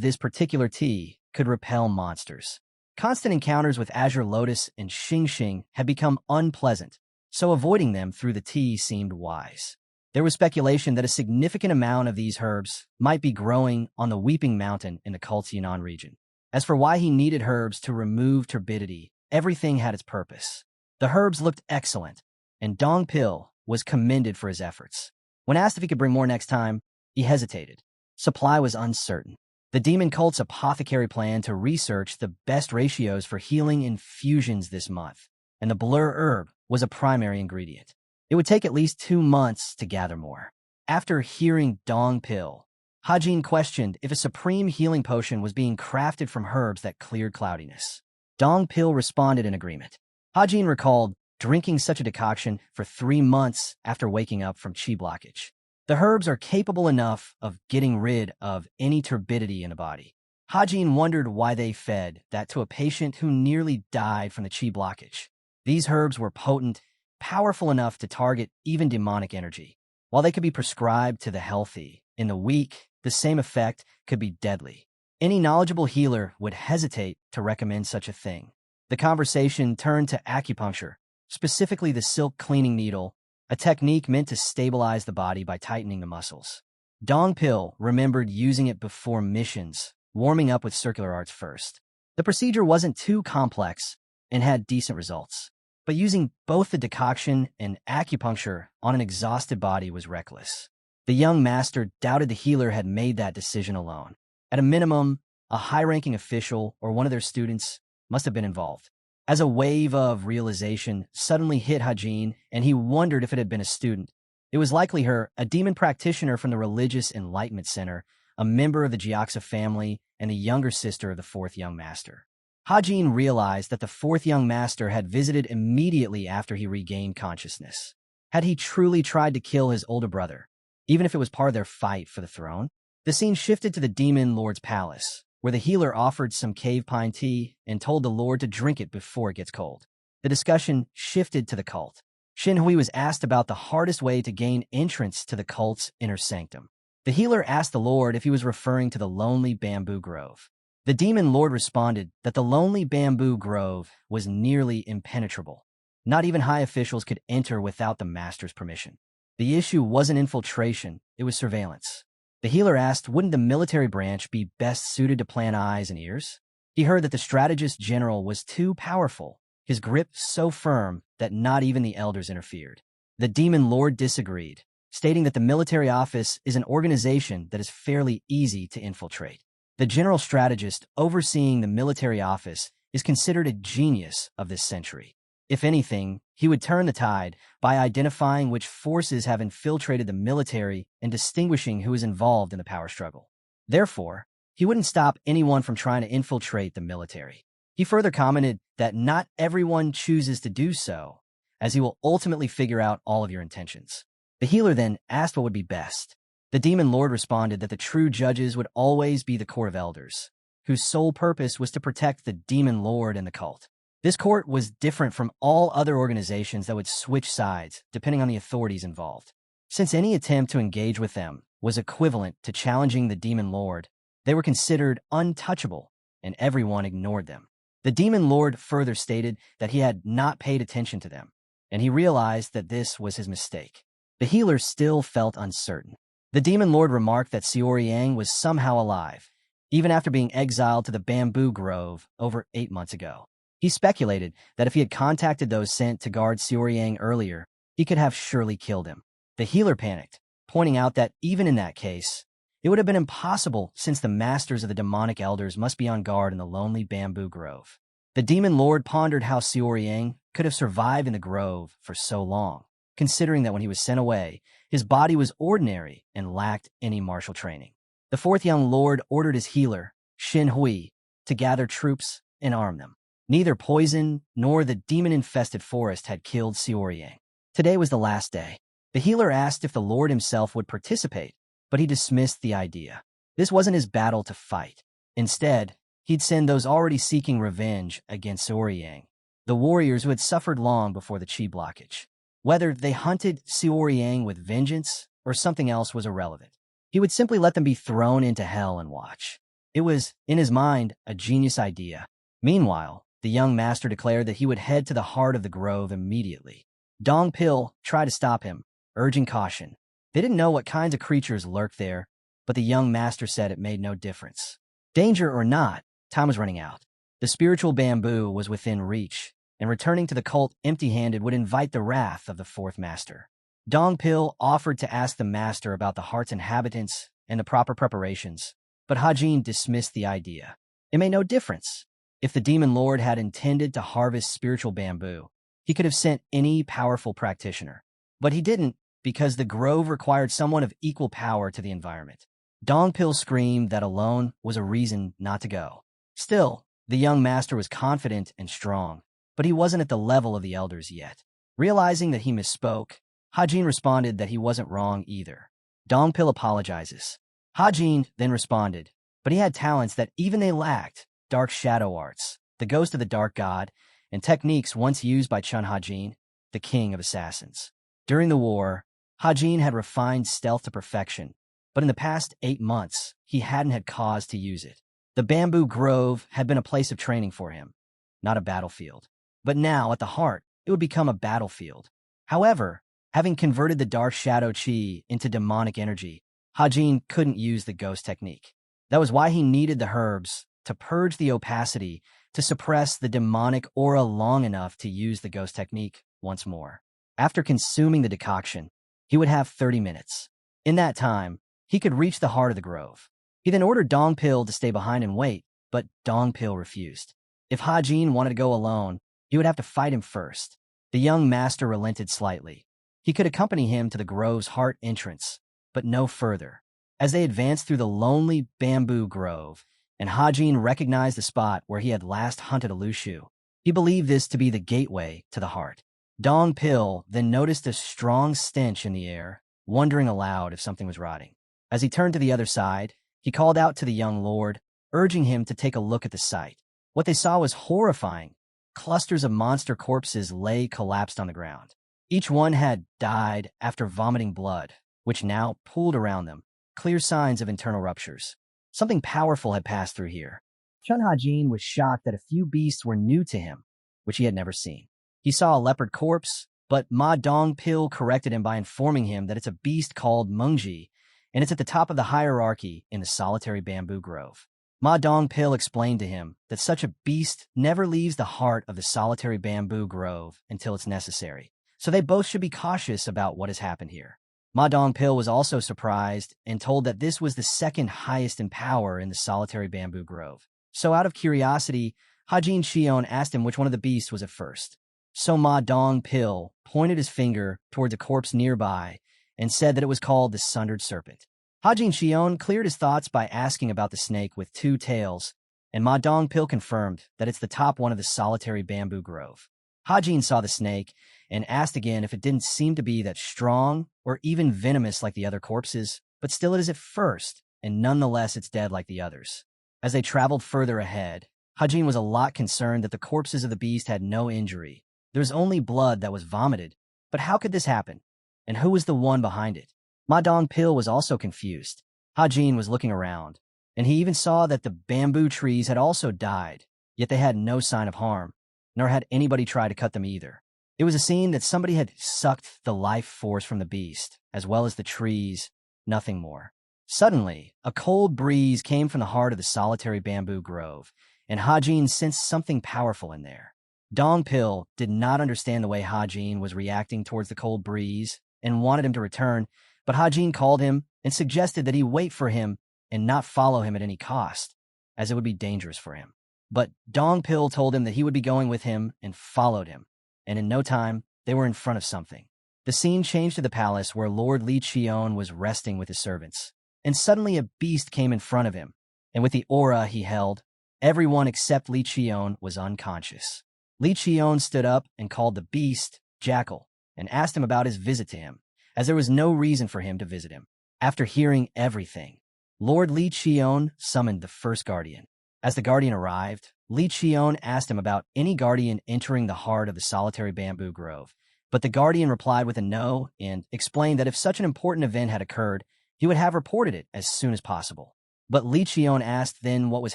this particular tea could repel monsters. Constant encounters with Azure Lotus and Xing Xing had become unpleasant, so avoiding them through the tea seemed wise. There was speculation that a significant amount of these herbs might be growing on the Weeping Mountain in the cult's Yunnan region. As for why he needed herbs to remove turbidity, everything had its purpose. The herbs looked excellent, and Dongpil was commended for his efforts. When asked if he could bring more next time, he hesitated. Supply was uncertain. The demon cult's apothecary planned to research the best ratios for healing infusions this month, and the blur herb was a primary ingredient. It would take at least 2 months to gather more. After hearing Dongpil, Hajin questioned if a supreme healing potion was being crafted from herbs that cleared cloudiness. Dongpil responded in agreement. Hajin recalled drinking such a decoction for 3 months after waking up from qi blockage. The herbs are capable enough of getting rid of any turbidity in the body. Hajin wondered why they fed that to a patient who nearly died from the qi blockage. These herbs were potent, powerful enough to target even demonic energy. While they could be prescribed to the healthy, in the weak, the same effect could be deadly. Any knowledgeable healer would hesitate to recommend such a thing. The conversation turned to acupuncture, specifically the silk cleaning needle, a technique meant to stabilize the body by tightening the muscles. Dongpil remembered using it before missions, warming up with circular arts first. The procedure wasn't too complex and had decent results, but using both the decoction and acupuncture on an exhausted body was reckless. The young master doubted the healer had made that decision alone. At a minimum, a high-ranking official or one of their students must have been involved. As a wave of realization suddenly hit Hajin, and he wondered if it had been a student. It was likely her, a demon practitioner from the Religious Enlightenment Center, a member of the Jiaxa family, and the younger sister of the 4th young master. Hajin realized that the 4th young master had visited immediately after he regained consciousness. Had he truly tried to kill his older brother, even if it was part of their fight for the throne? The scene shifted to the demon lord's palace, where the healer offered some cave pine tea and told the lord to drink it before it gets cold. The discussion shifted to the cult. Shinhui was asked about the hardest way to gain entrance to the cult's inner sanctum. The healer asked the lord if he was referring to the lonely bamboo grove. The demon lord responded that the lonely bamboo grove was nearly impenetrable. Not even high officials could enter without the master's permission. The issue wasn't infiltration, it was surveillance. The healer asked, wouldn't the military branch be best suited to plant eyes and ears? He heard that the strategist general was too powerful, his grip so firm that not even the elders interfered. The demon lord disagreed, stating that the military office is an organization that is fairly easy to infiltrate. The general strategist overseeing the military office is considered a genius of this century. If anything, he would turn the tide by identifying which forces have infiltrated the military and distinguishing who is involved in the power struggle. Therefore, he wouldn't stop anyone from trying to infiltrate the military. He further commented that not everyone chooses to do so, as he will ultimately figure out all of your intentions. The healer then asked what would be best. The demon lord responded that the true judges would always be the court of elders, whose sole purpose was to protect the demon lord and the cult. This court was different from all other organizations that would switch sides depending on the authorities involved. Since any attempt to engage with them was equivalent to challenging the demon lord, they were considered untouchable, and everyone ignored them. The demon lord further stated that he had not paid attention to them, and he realized that this was his mistake. The healer still felt uncertain. The demon lord remarked that Xiori Yang was somehow alive, even after being exiled to the bamboo grove over 8 months ago. He speculated that if he had contacted those sent to guard Xiori Yang earlier, he could have surely killed him. The healer panicked, pointing out that even in that case, it would have been impossible since the masters of the demonic elders must be on guard in the lonely bamboo grove. The demon lord pondered how Xiori Yang could have survived in the grove for so long, considering that when he was sent away, his body was ordinary and lacked any martial training. The fourth young lord ordered his healer, Shin Hui, to gather troops and arm them. Neither poison nor the demon-infested forest had killed Xiori Yang. Today was the last day. The healer asked if the lord himself would participate, but he dismissed the idea. This wasn't his battle to fight. Instead, he'd send those already seeking revenge against Xiori Yang, the warriors who had suffered long before the chi blockage. Whether they hunted Xiori Yang with vengeance or something else was irrelevant. He would simply let them be thrown into hell and watch. It was, in his mind, a genius idea. Meanwhile, the young master declared that he would head to the heart of the grove immediately. Dong Pil tried to stop him, urging caution. They didn't know what kinds of creatures lurked there, but the young master said it made no difference. Danger or not, time was running out. The spiritual bamboo was within reach, and returning to the cult empty-handed would invite the wrath of the fourth master. Dong Pil offered to ask the master about the heart's inhabitants and the proper preparations, but Hajin dismissed the idea. It made no difference. If the demon lord had intended to harvest spiritual bamboo, he could have sent any powerful practitioner. But he didn't, because the grove required someone of equal power to the environment. Dong Pil screamed that alone was a reason not to go. Still, the young master was confident and strong, but he wasn't at the level of the elders yet. Realizing that he misspoke, Hajin responded that he wasn't wrong either. Dong Pil apologizes. Hajin then responded, but he had talents that even they lacked: dark shadow arts, the ghost of the dark god, and techniques once used by Chun Hajin, the king of assassins. During the war, Hajin had refined stealth to perfection, but in the past 8 months, he hadn't had cause to use it. The bamboo grove had been a place of training for him, not a battlefield. But now, at the heart, it would become a battlefield. However, having converted the dark shadow chi into demonic energy, Hajin couldn't use the ghost technique. That was why he needed the herbs to purge the opacity, to suppress the demonic aura long enough to use the ghost technique once more. After consuming the decoction, he would have 30 minutes. In that time, he could reach the heart of the grove. He then ordered Dong Pil to stay behind and wait, but Dong Pil refused. If Hajin wanted to go alone, he would have to fight him first. The young master relented slightly. He could accompany him to the grove's heart entrance, but no further. As they advanced through the lonely bamboo grove, and Hajin recognized the spot where he had last hunted a Lushu, he believed this to be the gateway to the heart. Dong Pil then noticed a strong stench in the air, wondering aloud if something was rotting. As he turned to the other side, he called out to the young lord, urging him to take a look at the sight. What they saw was horrifying. Clusters of monster corpses lay collapsed on the ground. Each one had died after vomiting blood, which now pooled around them, clear signs of internal ruptures. Something powerful had passed through here. Chun Hajin was shocked that a few beasts were new to him, which he had never seen. He saw a leopard corpse, but Ma Dong Pil corrected him by informing him that it's a beast called Mungji, and it's at the top of the hierarchy in the solitary bamboo grove. Ma Dongpil explained to him that such a beast never leaves the heart of the solitary bamboo grove until it's necessary, so they both should be cautious about what has happened here. Ma Dongpil was also surprised and told that this was the second highest in power in the solitary bamboo grove. So out of curiosity, Hajin Xion asked him which one of the beasts was at first. So Ma Dongpil pointed his finger towards a corpse nearby and said that it was called the Sundered Serpent. Hajin Xion cleared his thoughts by asking about the snake with two tails, and Ma Dongpil confirmed that it's the top one of the solitary bamboo grove. Hajin saw the snake and asked again if it didn't seem to be that strong or even venomous like the other corpses, but still it is at first, and nonetheless it's dead like the others. As they traveled further ahead, Hajin was a lot concerned that the corpses of the beast had no injury. There was only blood that was vomited, but how could this happen? And who was the one behind it? Ma Dongpil was also confused. Hajin was looking around, and he even saw that the bamboo trees had also died, yet they had no sign of harm, nor had anybody tried to cut them either. It was a scene that somebody had sucked the life force from the beast, as well as the trees, nothing more. Suddenly, a cold breeze came from the heart of the solitary bamboo grove, and Hajin sensed something powerful in there. Dongpil did not understand the way Hajin was reacting towards the cold breeze and wanted him to return, but Hajin called him and suggested that he wait for him and not follow him at any cost, as it would be dangerous for him. But Dongpil told him that he would be going with him and followed him, and in no time, they were in front of something. The scene changed to the palace where Lord Li Qion was resting with his servants, and suddenly a beast came in front of him, and with the aura he held, everyone except Li Qion was unconscious. Li Qion stood up and called the beast Jackal and asked him about his visit to him, as there was no reason for him to visit him. After hearing everything, Lord Li Qion summoned the first guardian. As the guardian arrived, Li Qion asked him about any guardian entering the heart of the solitary bamboo grove, but the guardian replied with a no and explained that if such an important event had occurred, he would have reported it as soon as possible. But Li Qion asked then what was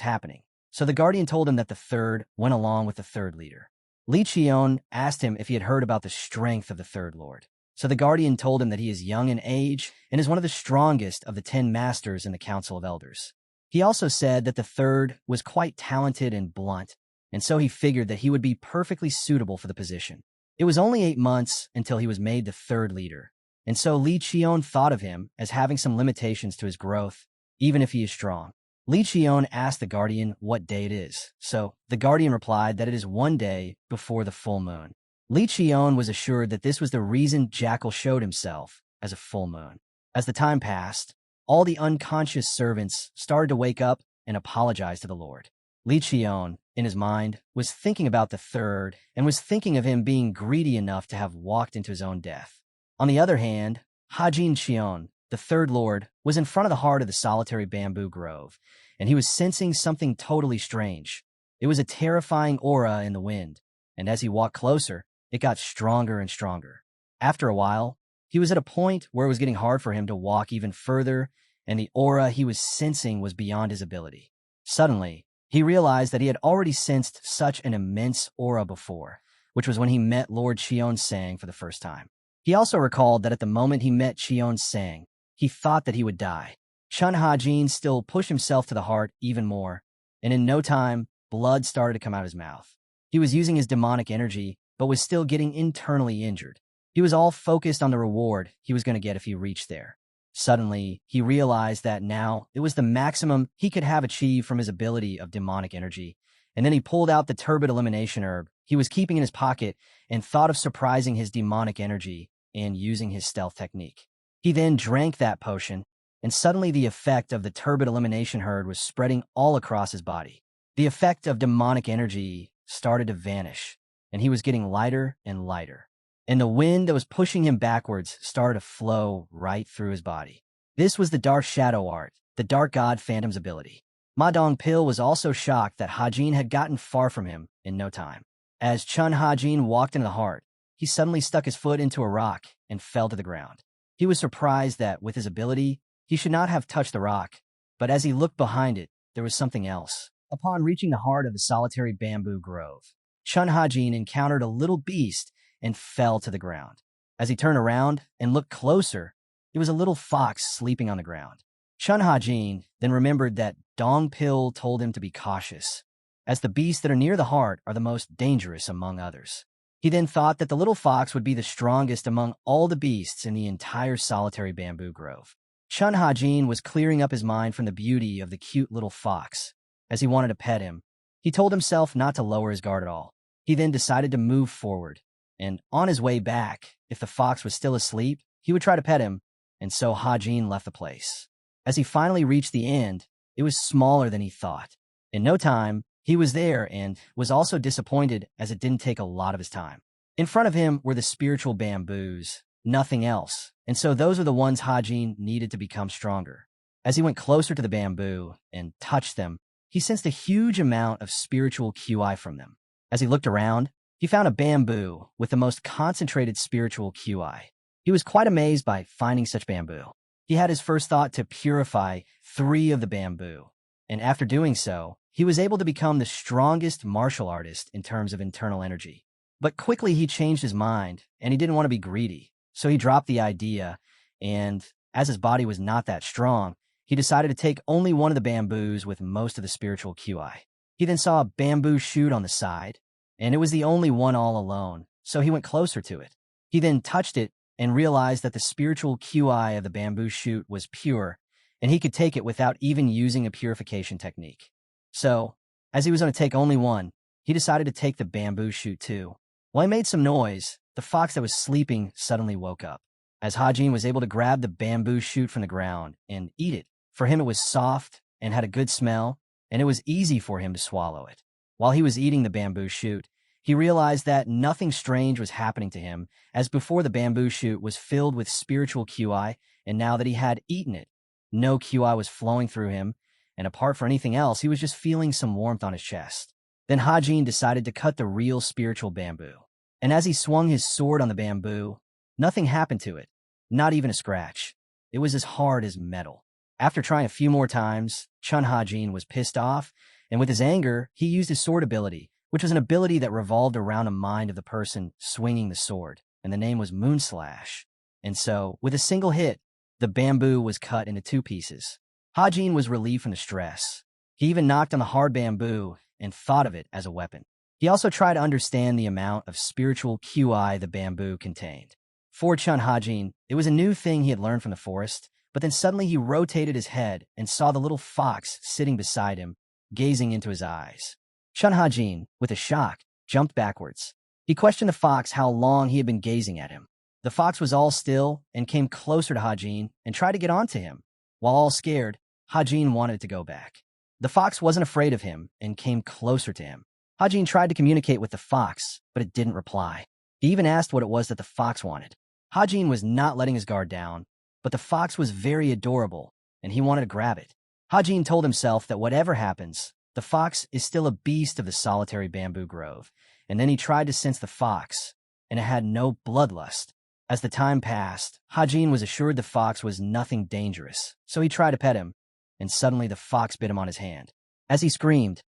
happening, so the guardian told him that the third went along with the third leader. Li Qion asked him if he had heard about the strength of the third lord. So the guardian told him that he is young in age and is one of the strongest of the 10 masters in the Council of Elders. He also said that the third was quite talented and blunt, and so he figured that he would be perfectly suitable for the position. It was only 8 months until he was made the third leader, and so Li Qion thought of him as having some limitations to his growth, even if he is strong. Li Qion asked the guardian what day it is, so the guardian replied that it is 1 day before the full moon. Li Qion was assured that this was the reason Jackal showed himself as a full moon. As the time passed, all the unconscious servants started to wake up and apologize to the Lord. Li Qion, in his mind, was thinking about the third and was thinking of him being greedy enough to have walked into his own death. On the other hand, Hajin Qion, the third lord, was in front of the heart of the solitary bamboo grove, and he was sensing something totally strange. It was a terrifying aura in the wind, and as he walked closer, it got stronger and stronger. After a while, he was at a point where it was getting hard for him to walk even further, and the aura he was sensing was beyond his ability. Suddenly, he realized that he had already sensed such an immense aura before, which was when he met Lord Qion Sang for the first time. He also recalled that at the moment he met Qion Sang, he thought that he would die. Chun Hajin still pushed himself to the heart even more, and in no time, blood started to come out of his mouth. He was using his demonic energy, but was still getting internally injured. He was all focused on the reward he was going to get if he reached there. Suddenly, he realized that now it was the maximum he could have achieved from his ability of demonic energy, and then he pulled out the turbid elimination herb he was keeping in his pocket and thought of surprising his demonic energy and using his stealth technique. He then drank that potion, and suddenly the effect of the turbid elimination herb was spreading all across his body. The effect of demonic energy started to vanish, and he was getting lighter and lighter. And the wind that was pushing him backwards started to flow right through his body. This was the Dark Shadow Art, the Dark God Phantom's ability. Ma Dongpil was also shocked that Hajin had gotten far from him in no time. As Chun Hajin walked into the heart, he suddenly stuck his foot into a rock and fell to the ground. He was surprised that, with his ability, he should not have touched the rock, but as he looked behind it, there was something else. Upon reaching the heart of the solitary bamboo grove, Chun Hajin encountered a little beast and fell to the ground. As he turned around and looked closer, It was a little fox sleeping on the ground. Chun Ha-jin then remembered that Dong Pil told him to be cautious, as the beasts that are near the heart are the most dangerous among others. He then thought that the little fox would be the strongest among all the beasts in the entire solitary bamboo grove. Chun Ha-jin was clearing up his mind from the beauty of the cute little fox, as he wanted to pet him. He told himself not to lower his guard at all. He then decided to move forward, and on his way back, if the fox was still asleep, he would try to pet him, and so Ha-jin left the place. As he finally reached the end, it was smaller than he thought. In no time, he was there and was also disappointed as it didn't take a lot of his time. In front of him were the spiritual bamboos, nothing else, and so those are the ones Ha-jin needed to become stronger. As he went closer to the bamboo and touched them, he sensed a huge amount of spiritual QI from them. As he looked around, he found a bamboo with the most concentrated spiritual QI. He was quite amazed by finding such bamboo. He had his first thought to purify 3 of the bamboo, and after doing so, he was able to become the strongest martial artist in terms of internal energy. But quickly he changed his mind, and he didn't want to be greedy, so he dropped the idea, and as his body was not that strong, he decided to take only one of the bamboos with most of the spiritual QI. He then saw a bamboo shoot on the side, and it was the only one all alone, so he went closer to it. He then touched it and realized that the spiritual QI of the bamboo shoot was pure, and he could take it without even using a purification technique. So, as he was going to take only one, he decided to take the bamboo shoot too. While he made some noise, the fox that was sleeping suddenly woke up. As Ha-jin was able to grab the bamboo shoot from the ground and eat it, for him it was soft and had a good smell, and it was easy for him to swallow it. While he was eating the bamboo shoot, he realized that nothing strange was happening to him, as before the bamboo shoot was filled with spiritual QI, and now that he had eaten it, no QI was flowing through him, and apart from anything else, he was just feeling some warmth on his chest. Then Ha-jin decided to cut the real spiritual bamboo. And as he swung his sword on the bamboo, nothing happened to it, not even a scratch. It was as hard as metal. After trying a few more times, Chun Ha-jin was pissed off, and with his anger, he used his sword ability, which was an ability that revolved around a mind of the person swinging the sword, and the name was Moonslash. And so, with a single hit, the bamboo was cut into 2 pieces. Ha-jin was relieved from the stress. He even knocked on the hard bamboo and thought of it as a weapon. He also tried to understand the amount of spiritual QI the bamboo contained. For Chun Ha-jin, it was a new thing he had learned from the forest, but then suddenly he rotated his head and saw the little fox sitting beside him, gazing into his eyes. Chun Ha-jin, with a shock, jumped backwards. He questioned the fox how long he had been gazing at him. The fox was all still and came closer to Ha-jin and tried to get onto him. While all scared, Ha-jin wanted to go back. The fox wasn't afraid of him and came closer to him. Ha-jin tried to communicate with the fox, but it didn't reply. He even asked what it was that the fox wanted. Ha-jin was not letting his guard down, but the fox was very adorable, and he wanted to grab it. Ha-jin told himself that whatever happens, the fox is still a beast of the solitary bamboo grove, and then he tried to sense the fox, and it had no bloodlust. As the time passed, Ha-jin was assured the fox was nothing dangerous, so he tried to pet him, and suddenly the fox bit him on his hand. As he screamed,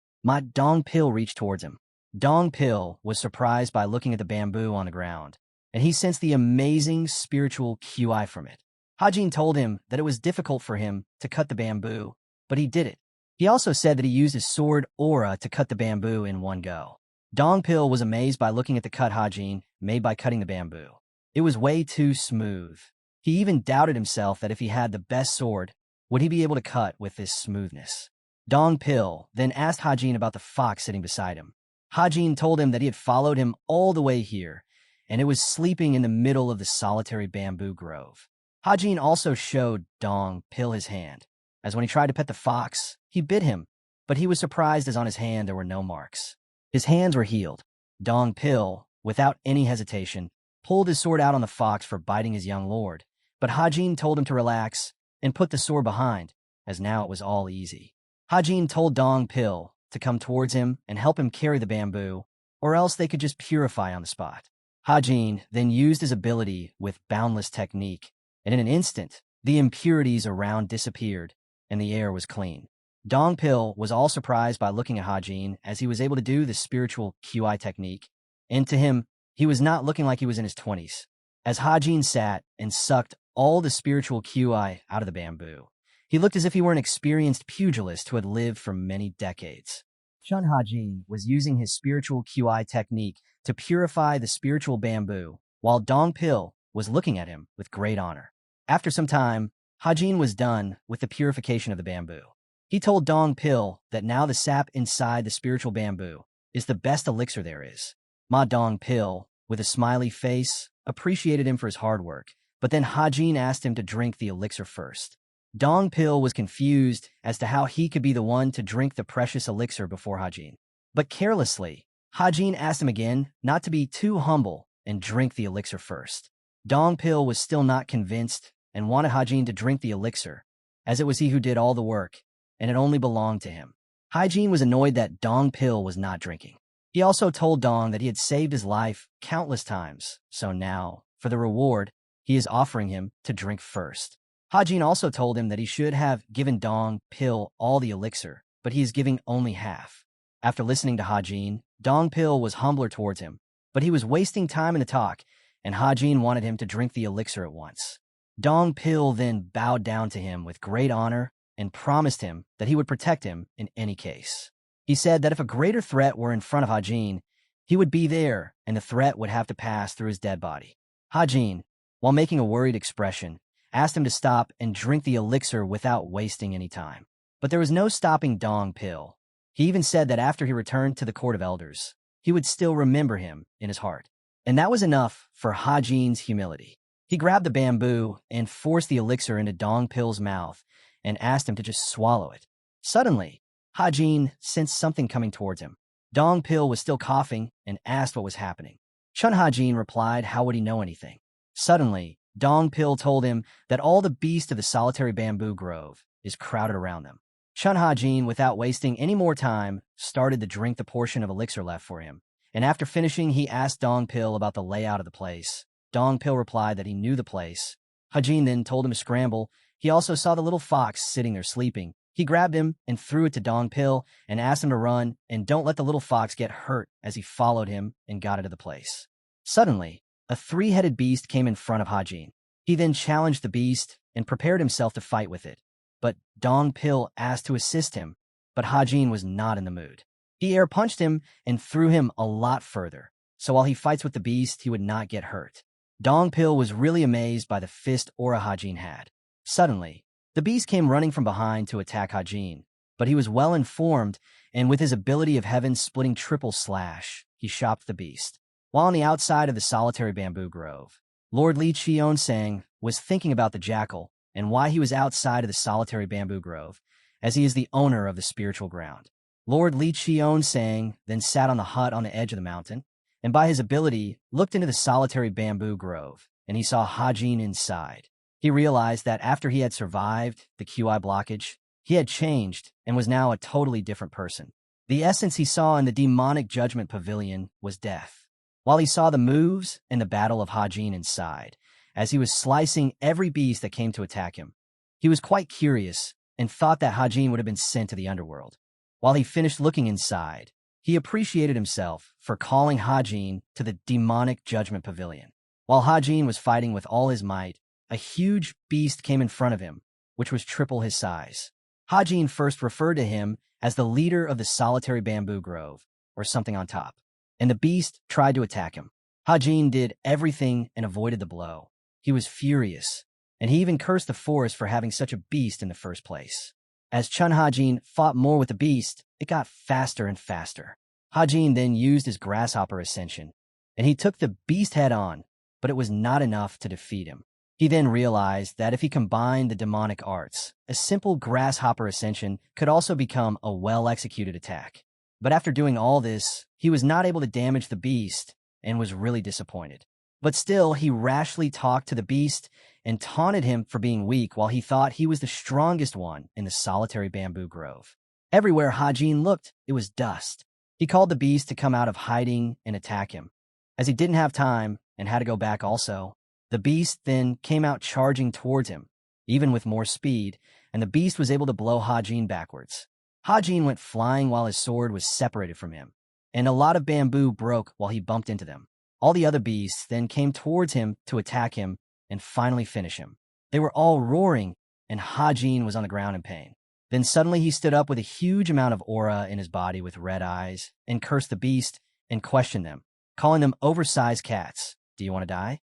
Dong Pil reached towards him. Dong Pil was surprised by looking at the bamboo on the ground, and he sensed the amazing spiritual QI from it. Ha-jin told him that it was difficult for him to cut the bamboo, but he did it. He also said that he used his sword aura to cut the bamboo in one go. Dong Pil was amazed by looking at the cut Ha-jin made by cutting the bamboo. It was way too smooth. He even doubted himself that if he had the best sword, would he be able to cut with this smoothness. Dong Pil then asked Ha-jin about the fox sitting beside him. Ha-jin told him that he had followed him all the way here, and it was sleeping in the middle of the solitary bamboo grove. Ha-jin also showed Dong Pil his hand, as when he tried to pet the fox, he bit him, but he was surprised as on his hand there were no marks. His hands were healed. Dong Pil, without any hesitation, pulled his sword out on the fox for biting his young lord, but Ha-jin told him to relax and put the sword behind, as now it was all easy. Ha-jin told Dong Pil to come towards him and help him carry the bamboo, or else they could just purify on the spot. Ha-jin then used his ability with boundless technique, and in an instant, the impurities around disappeared, and the air was clean. Dong Pil was all surprised by looking at Ha-jin as he was able to do the spiritual QI technique, and to him, he was not looking like he was in his 20s. As Ha-jin sat and sucked all the spiritual QI out of the bamboo. He looked as if he were an experienced pugilist who had lived for many decades. Chun Ha-jin was using his spiritual QI technique to purify the spiritual bamboo, while Dong Pil was looking at him with great honor. After some time, Ha-jin was done with the purification of the bamboo. He told Dong Pil that now the sap inside the spiritual bamboo is the best elixir there is. Ma Dong Pil, with a smiley face, appreciated him for his hard work, but then Ha-jin asked him to drink the elixir first. Dong Pil was confused as to how he could be the one to drink the precious elixir before Ha-jin. But carelessly, Ha-jin asked him again not to be too humble and drink the elixir first. Dong Pil was still not convinced and wanted Ha-jin to drink the elixir, as it was he who did all the work, and it only belonged to him. Ha-jin was annoyed that Dong Pil was not drinking. He also told Dong that he had saved his life countless times, so now, for the reward, he is offering him to drink first. Ha-jin also told him that he should have given Dong Pil all the elixir, but he is giving only half. After listening to Ha-jin, Dong Pil was humbler towards him, but he was wasting time in the talk, and Ha-jin wanted him to drink the elixir at once. Dong Pil then bowed down to him with great honor and promised him that he would protect him in any case. He said that if a greater threat were in front of Ha-jin, he would be there and the threat would have to pass through his dead body. Ha-jin, while making a worried expression, asked him to stop and drink the elixir without wasting any time. But there was no stopping Dong Pil. He even said that after he returned to the court of elders, he would still remember him in his heart. And that was enough for Ha-jin's humility. He grabbed the bamboo and forced the elixir into Dong Pil's mouth and asked him to just swallow it. Suddenly, Ha-jin sensed something coming towards him. Dong Pil was still coughing and asked what was happening. Chun Ha-jin replied, how would he know anything? Suddenly, Dong Pil told him that all the beasts of the solitary bamboo grove is crowded around them. Chun Ha-jin, without wasting any more time, started to drink the portion of elixir left for him, and after finishing, he asked Dong Pil about the layout of the place. Dong Pil replied that he knew the place. Ha-jin then told him to scramble. He also saw the little fox sitting there sleeping. He grabbed him and threw it to Dong Pil and asked him to run and don't let the little fox get hurt as he followed him and got into the place. Suddenly, a three-headed beast came in front of Ha-jin. He then challenged the beast and prepared himself to fight with it. But Dong Pil asked to assist him, but Ha-jin was not in the mood. He air punched him and threw him a lot further, so while he fights with the beast, he would not get hurt. Dong Pil was really amazed by the fist aura Ha-jin had. Suddenly, the beast came running from behind to attack Ha-jin, but he was well informed, and with his ability of heaven splitting triple slash, he shopped the beast. While on the outside of the solitary bamboo grove, Lord Li Cheon-sang was thinking about the jackal and why he was outside of the solitary bamboo grove, as he is the owner of the spiritual ground. Lord Li Cheon-sang then sat on the hut on the edge of the mountain, and by his ability, looked into the solitary bamboo grove, and he saw Ha-jin inside. He realized that after he had survived the QI blockage, he had changed and was now a totally different person. The essence he saw in the demonic judgment pavilion was death. While he saw the moves and the battle of Ha-jin inside, as he was slicing every beast that came to attack him, he was quite curious and thought that Ha-jin would have been sent to the underworld. While he finished looking inside, he appreciated himself for calling Ha-jin to the demonic judgment pavilion. While Ha-jin was fighting with all his might, a huge beast came in front of him, which was triple his size. Ha-jin first referred to him as the leader of the solitary bamboo grove, or something on top, and the beast tried to attack him. Ha-jin did everything and avoided the blow. He was furious, and he even cursed the forest for having such a beast in the first place. As Chun Ha-jin fought more with the beast, it got faster and faster. Ha-jin then used his grasshopper ascension, and he took the beast head on, but it was not enough to defeat him. He then realized that if he combined the demonic arts, a simple grasshopper ascension could also become a well-executed attack. But after doing all this, he was not able to damage the beast and was really disappointed. But still, he rashly talked to the beast and taunted him for being weak while he thought he was the strongest one in the solitary bamboo grove. Everywhere Ha-jin looked, it was dust. He called the beast to come out of hiding and attack him. As he didn't have time and had to go back also, the beast then came out charging towards him, even with more speed, and the beast was able to blow Ha-jin backwards. Ha-jin went flying while his sword was separated from him, and a lot of bamboo broke while he bumped into them. All the other beasts then came towards him to attack him and finally finish him. They were all roaring, and Hajin was on the ground in pain. Then suddenly he stood up with a huge amount of aura in his body with red eyes, and cursed the beast and questioned them, calling them oversized cats. Do you want to die?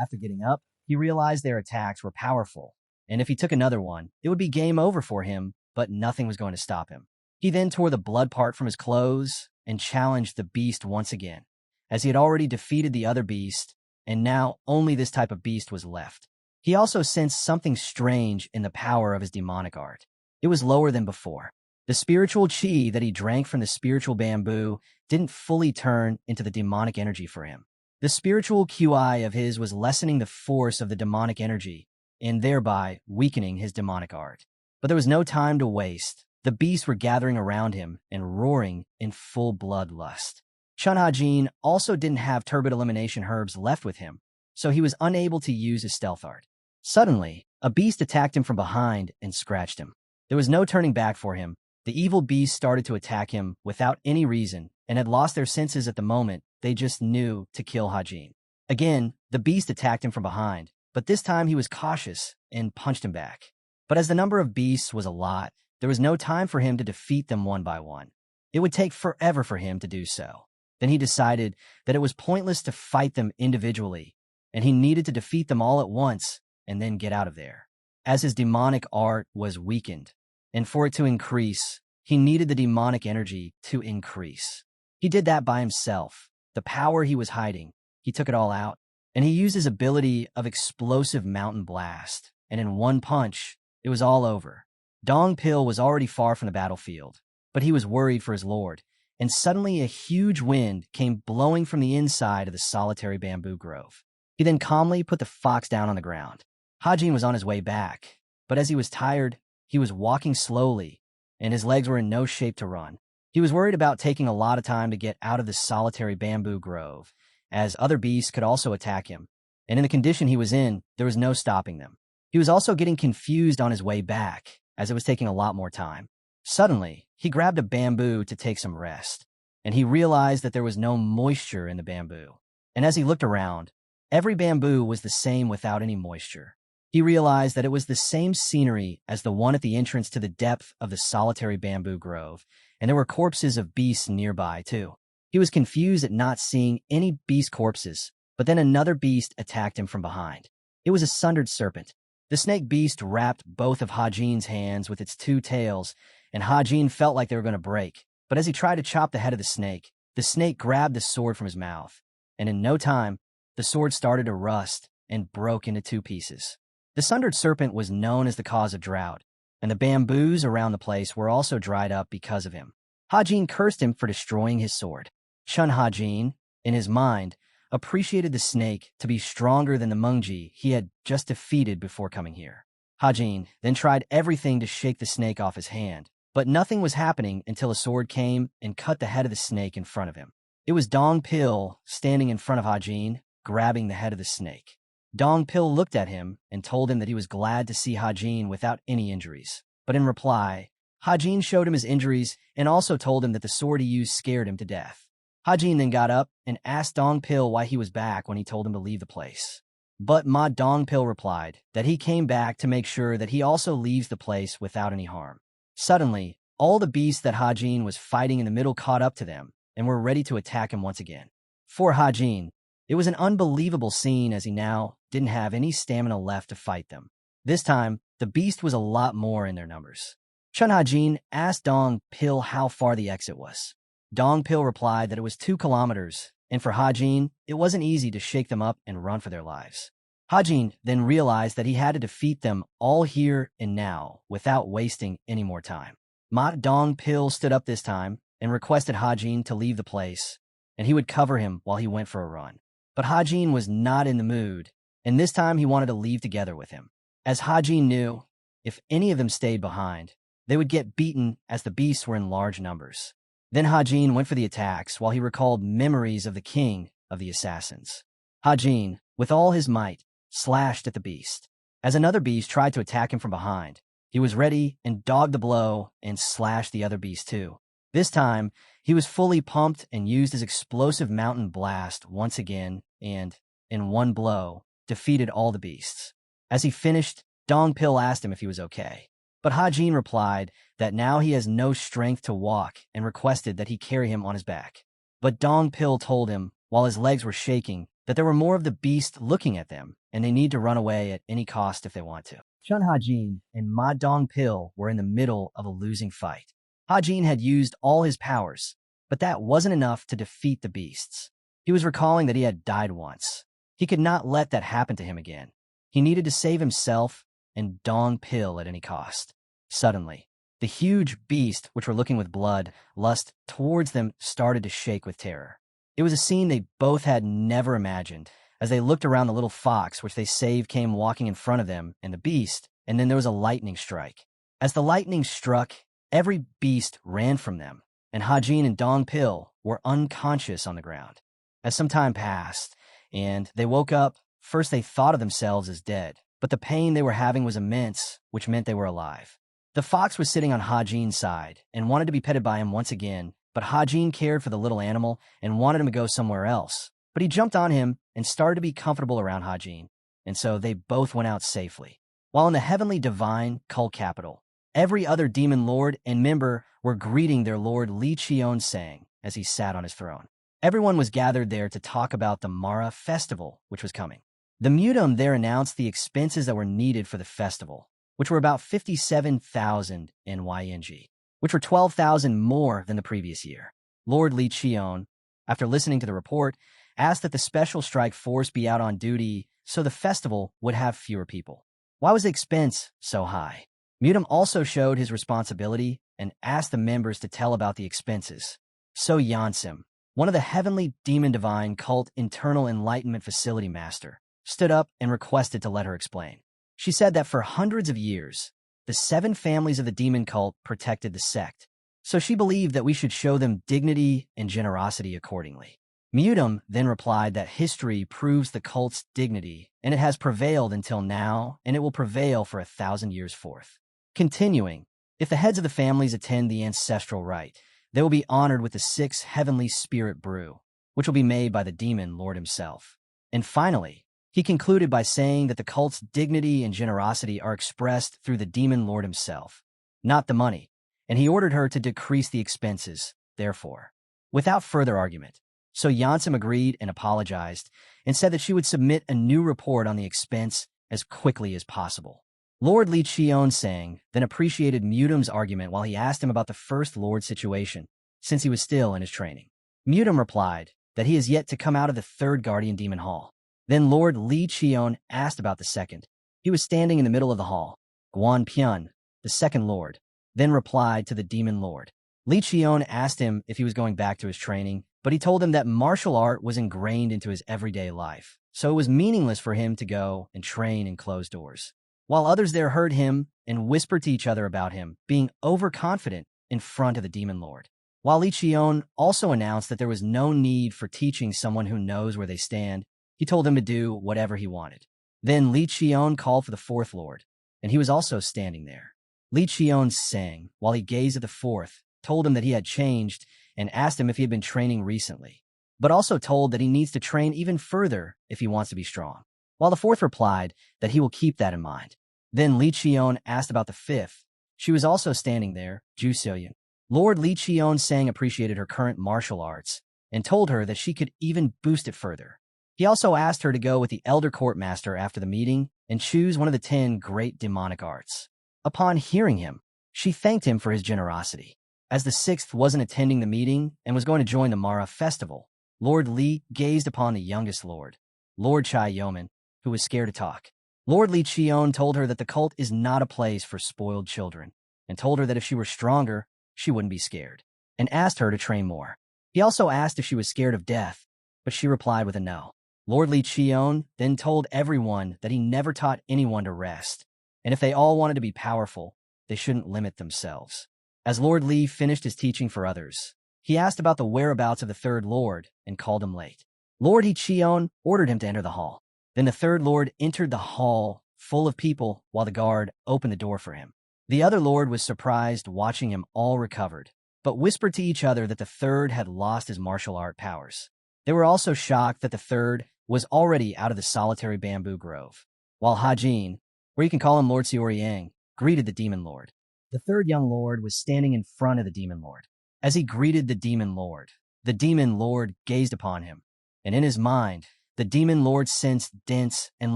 After getting up, he realized their attacks were powerful, and if he took another one, it would be game over for him, but nothing was going to stop him. He then tore the blood part from his clothes and challenged the beast once again, as he had already defeated the other beast, and now only this type of beast was left. He also sensed something strange in the power of his demonic art. It was lower than before. The spiritual chi that he drank from the spiritual bamboo didn't fully turn into the demonic energy for him. The spiritual QI of his was lessening the force of the demonic energy, and thereby weakening his demonic art. But there was no time to waste. The beasts were gathering around him and roaring in full bloodlust. Chun Ha-jin also didn't have turbid elimination herbs left with him, so he was unable to use his stealth art. Suddenly, a beast attacked him from behind and scratched him. There was no turning back for him. The evil beast started to attack him without any reason and had lost their senses at the moment. They just knew to kill Hajin. Again, the beast attacked him from behind, but this time he was cautious and punched him back. But as the number of beasts was a lot, there was no time for him to defeat them one by one. It would take forever for him to do so. Then he decided that it was pointless to fight them individually, and he needed to defeat them all at once and then get out of there. As his demonic art was weakened, and for it to increase, he needed the demonic energy to increase. He did that by himself. The power he was hiding, he took it all out, and he used his ability of explosive mountain blast, and in one punch, it was all over. Dong Pil was already far from the battlefield, but he was worried for his lord, and suddenly a huge wind came blowing from the inside of the solitary bamboo grove. He then calmly put the fox down on the ground. Hajin was on his way back, but as he was tired, he was walking slowly, and his legs were in no shape to run. He was worried about taking a lot of time to get out of the solitary bamboo grove, as other beasts could also attack him, and in the condition he was in, there was no stopping them. He was also getting confused on his way back, as it was taking a lot more time. Suddenly, he grabbed a bamboo to take some rest, and he realized that there was no moisture in the bamboo. And as he looked around, every bamboo was the same without any moisture. He realized that it was the same scenery as the one at the entrance to the depth of the solitary bamboo grove, and there were corpses of beasts nearby, too. He was confused at not seeing any beast corpses, but then another beast attacked him from behind. It was a sundered serpent. The snake beast wrapped both of Hajin's hands with its two tails, and Hajin felt like they were going to break. But as he tried to chop the head of the snake grabbed the sword from his mouth, and in no time, the sword started to rust and broke into two pieces. The sundered serpent was known as the cause of drought, and the bamboos around the place were also dried up because of him. Hajin cursed him for destroying his sword. Chun Hajin, in his mind, appreciated the snake to be stronger than the Mungji he had just defeated before coming here. Hajin then tried everything to shake the snake off his hand, but nothing was happening until a sword came and cut the head of the snake in front of him. It was Dong Pil standing in front of Hajin, grabbing the head of the snake. Dong Pil looked at him and told him that he was glad to see Hajin without any injuries. But in reply, Hajin showed him his injuries and also told him that the sword he used scared him to death. Hajin then got up and asked Dong Pil why he was back when he told him to leave the place. But Ma Dong Pil replied that he came back to make sure that he also leaves the place without any harm. Suddenly, all the beasts that Hajin was fighting in the middle caught up to them and were ready to attack him once again. For Hajin, it was an unbelievable scene as he now didn't have any stamina left to fight them. This time, the beast was a lot more in their numbers. Chun Hajin asked Dong Pil how far the exit was. Dong Pil replied that it was 2 kilometers, and for Hajin, it wasn't easy to shake them up and run for their lives. Hajin then realized that he had to defeat them all here and now without wasting any more time. Ma Dong Pil stood up this time and requested Hajin to leave the place, and he would cover him while he went for a run. But Hajin was not in the mood, and this time he wanted to leave together with him. As Hajin knew, if any of them stayed behind, they would get beaten as the beasts were in large numbers. Then Hajin went for the attacks while he recalled memories of the king of the assassins. Hajin, with all his might, slashed at the beast. As another beast tried to attack him from behind, he was ready and dogged the blow and slashed the other beast too. This time, he was fully pumped and used his explosive mountain blast once again and, in one blow, defeated all the beasts. As he finished, Dong Pil asked him if he was okay. But Hajin replied that now he has no strength to walk and requested that he carry him on his back. But Dong Pil told him, while his legs were shaking, that there were more of the beast looking at them, and they need to run away at any cost if they want to. Chun Hajin and Ma Dong Pil were in the middle of a losing fight. Hajin had used all his powers, but that wasn't enough to defeat the beasts. He was recalling that he had died once. He could not let that happen to him again. He needed to save himself and Dong Pil at any cost. Suddenly, the huge beast, which were looking with blood, lust towards them, started to shake with terror. It was a scene they both had never imagined. As they looked around, the little fox, which they saved, came walking in front of them, and the beast, and then there was a lightning strike. As the lightning struck, every beast ran from them, and Hajin and Dong Pil were unconscious on the ground. As some time passed, and they woke up, first they thought of themselves as dead, but the pain they were having was immense, which meant they were alive. The fox was sitting on Hajin's side and wanted to be petted by him once again, but Hajin cared for the little animal and wanted him to go somewhere else. But he jumped on him and started to be comfortable around Hajin, and so they both went out safely. While in the heavenly divine cult capital, every other demon lord and member were greeting their lord Li Qion-sang as he sat on his throne. Everyone was gathered there to talk about the Mara festival, which was coming. The Mutum there announced the expenses that were needed for the festival, which were about 57,000 NYNG, which were 12,000 more than the previous year. Lord Li Qion, after listening to the report, asked that the special strike force be out on duty so the festival would have fewer people. Why was the expense so high? Mutum also showed his responsibility and asked the members to tell about the expenses. So Yansim, one of the heavenly demon divine cult internal enlightenment facility master, stood up and requested to let her explain. She said that for hundreds of years, the 7 families of the demon cult protected the sect, so she believed that we should show them dignity and generosity accordingly. Mutum then replied that history proves the cult's dignity, and it has prevailed until now, and it will prevail for 1,000 years forth. Continuing, if the heads of the families attend the ancestral rite, they will be honored with the 6 heavenly spirit brew, which will be made by the demon lord himself. And finally, he concluded by saying that the cult's dignity and generosity are expressed through the demon lord himself, not the money, and he ordered her to decrease the expenses, therefore. Without further argument, So Yansim agreed and apologized and said that she would submit a new report on the expense as quickly as possible. Lord Li Qion-sang then appreciated Mutum's argument while he asked him about the first Lord situation, since he was still in his training. Mutum replied that he is yet to come out of the third Guardian Demon Hall. Then Lord Li Qion asked about the second. He was standing in the middle of the hall. Guan Pian, the second Lord, then replied to the Demon Lord. Li Qion asked him if he was going back to his training, but he told him that martial art was ingrained into his everyday life, so it was meaningless for him to go and train in closed doors. While others there heard him and whispered to each other about him being overconfident in front of the Demon Lord. While Li Qion also announced that there was no need for teaching someone who knows where they stand, he told them to do whatever he wanted. Then Li Qion called for the fourth Lord, and he was also standing there. Li Qion sang, while he gazed at the fourth, told him that he had changed, and asked him if he had been training recently, but also told that he needs to train even further if he wants to be strong. While the fourth replied that he will keep that in mind. Then Li Qion asked about the fifth. She was also standing there, Ju Xiuyan. Lord Li Qion-sang appreciated her current martial arts and told her that she could even boost it further. He also asked her to go with the Elder Court Master after the meeting and choose one of the 10 great demonic arts. Upon hearing him, she thanked him for his generosity. As the sixth wasn't attending the meeting and was going to join the Mara festival, Lord Li gazed upon the youngest lord, Lord Chai Yeoman, who was scared to talk. Lord Li Qion told her that the cult is not a place for spoiled children, and told her that if she were stronger, she wouldn't be scared, and asked her to train more. He also asked if she was scared of death, but she replied with a no. Lord Li Qion then told everyone that he never taught anyone to rest, and if they all wanted to be powerful, they shouldn't limit themselves. As Lord Li finished his teaching for others, he asked about the whereabouts of the third Lord and called him late. Lord Li Qion ordered him to enter the hall. Then the third Lord entered the hall full of people while the guard opened the door for him. The other Lord was surprised watching him all recovered, but whispered to each other that the third had lost his martial art powers. They were also shocked that the third was already out of the solitary bamboo grove. while Hajin, or you can call him Lord Xiaoyang, greeted the demon lord. The third young lord was standing in front of the demon lord. As he greeted the demon lord gazed upon him, and in his mind, the demon lord sensed dense and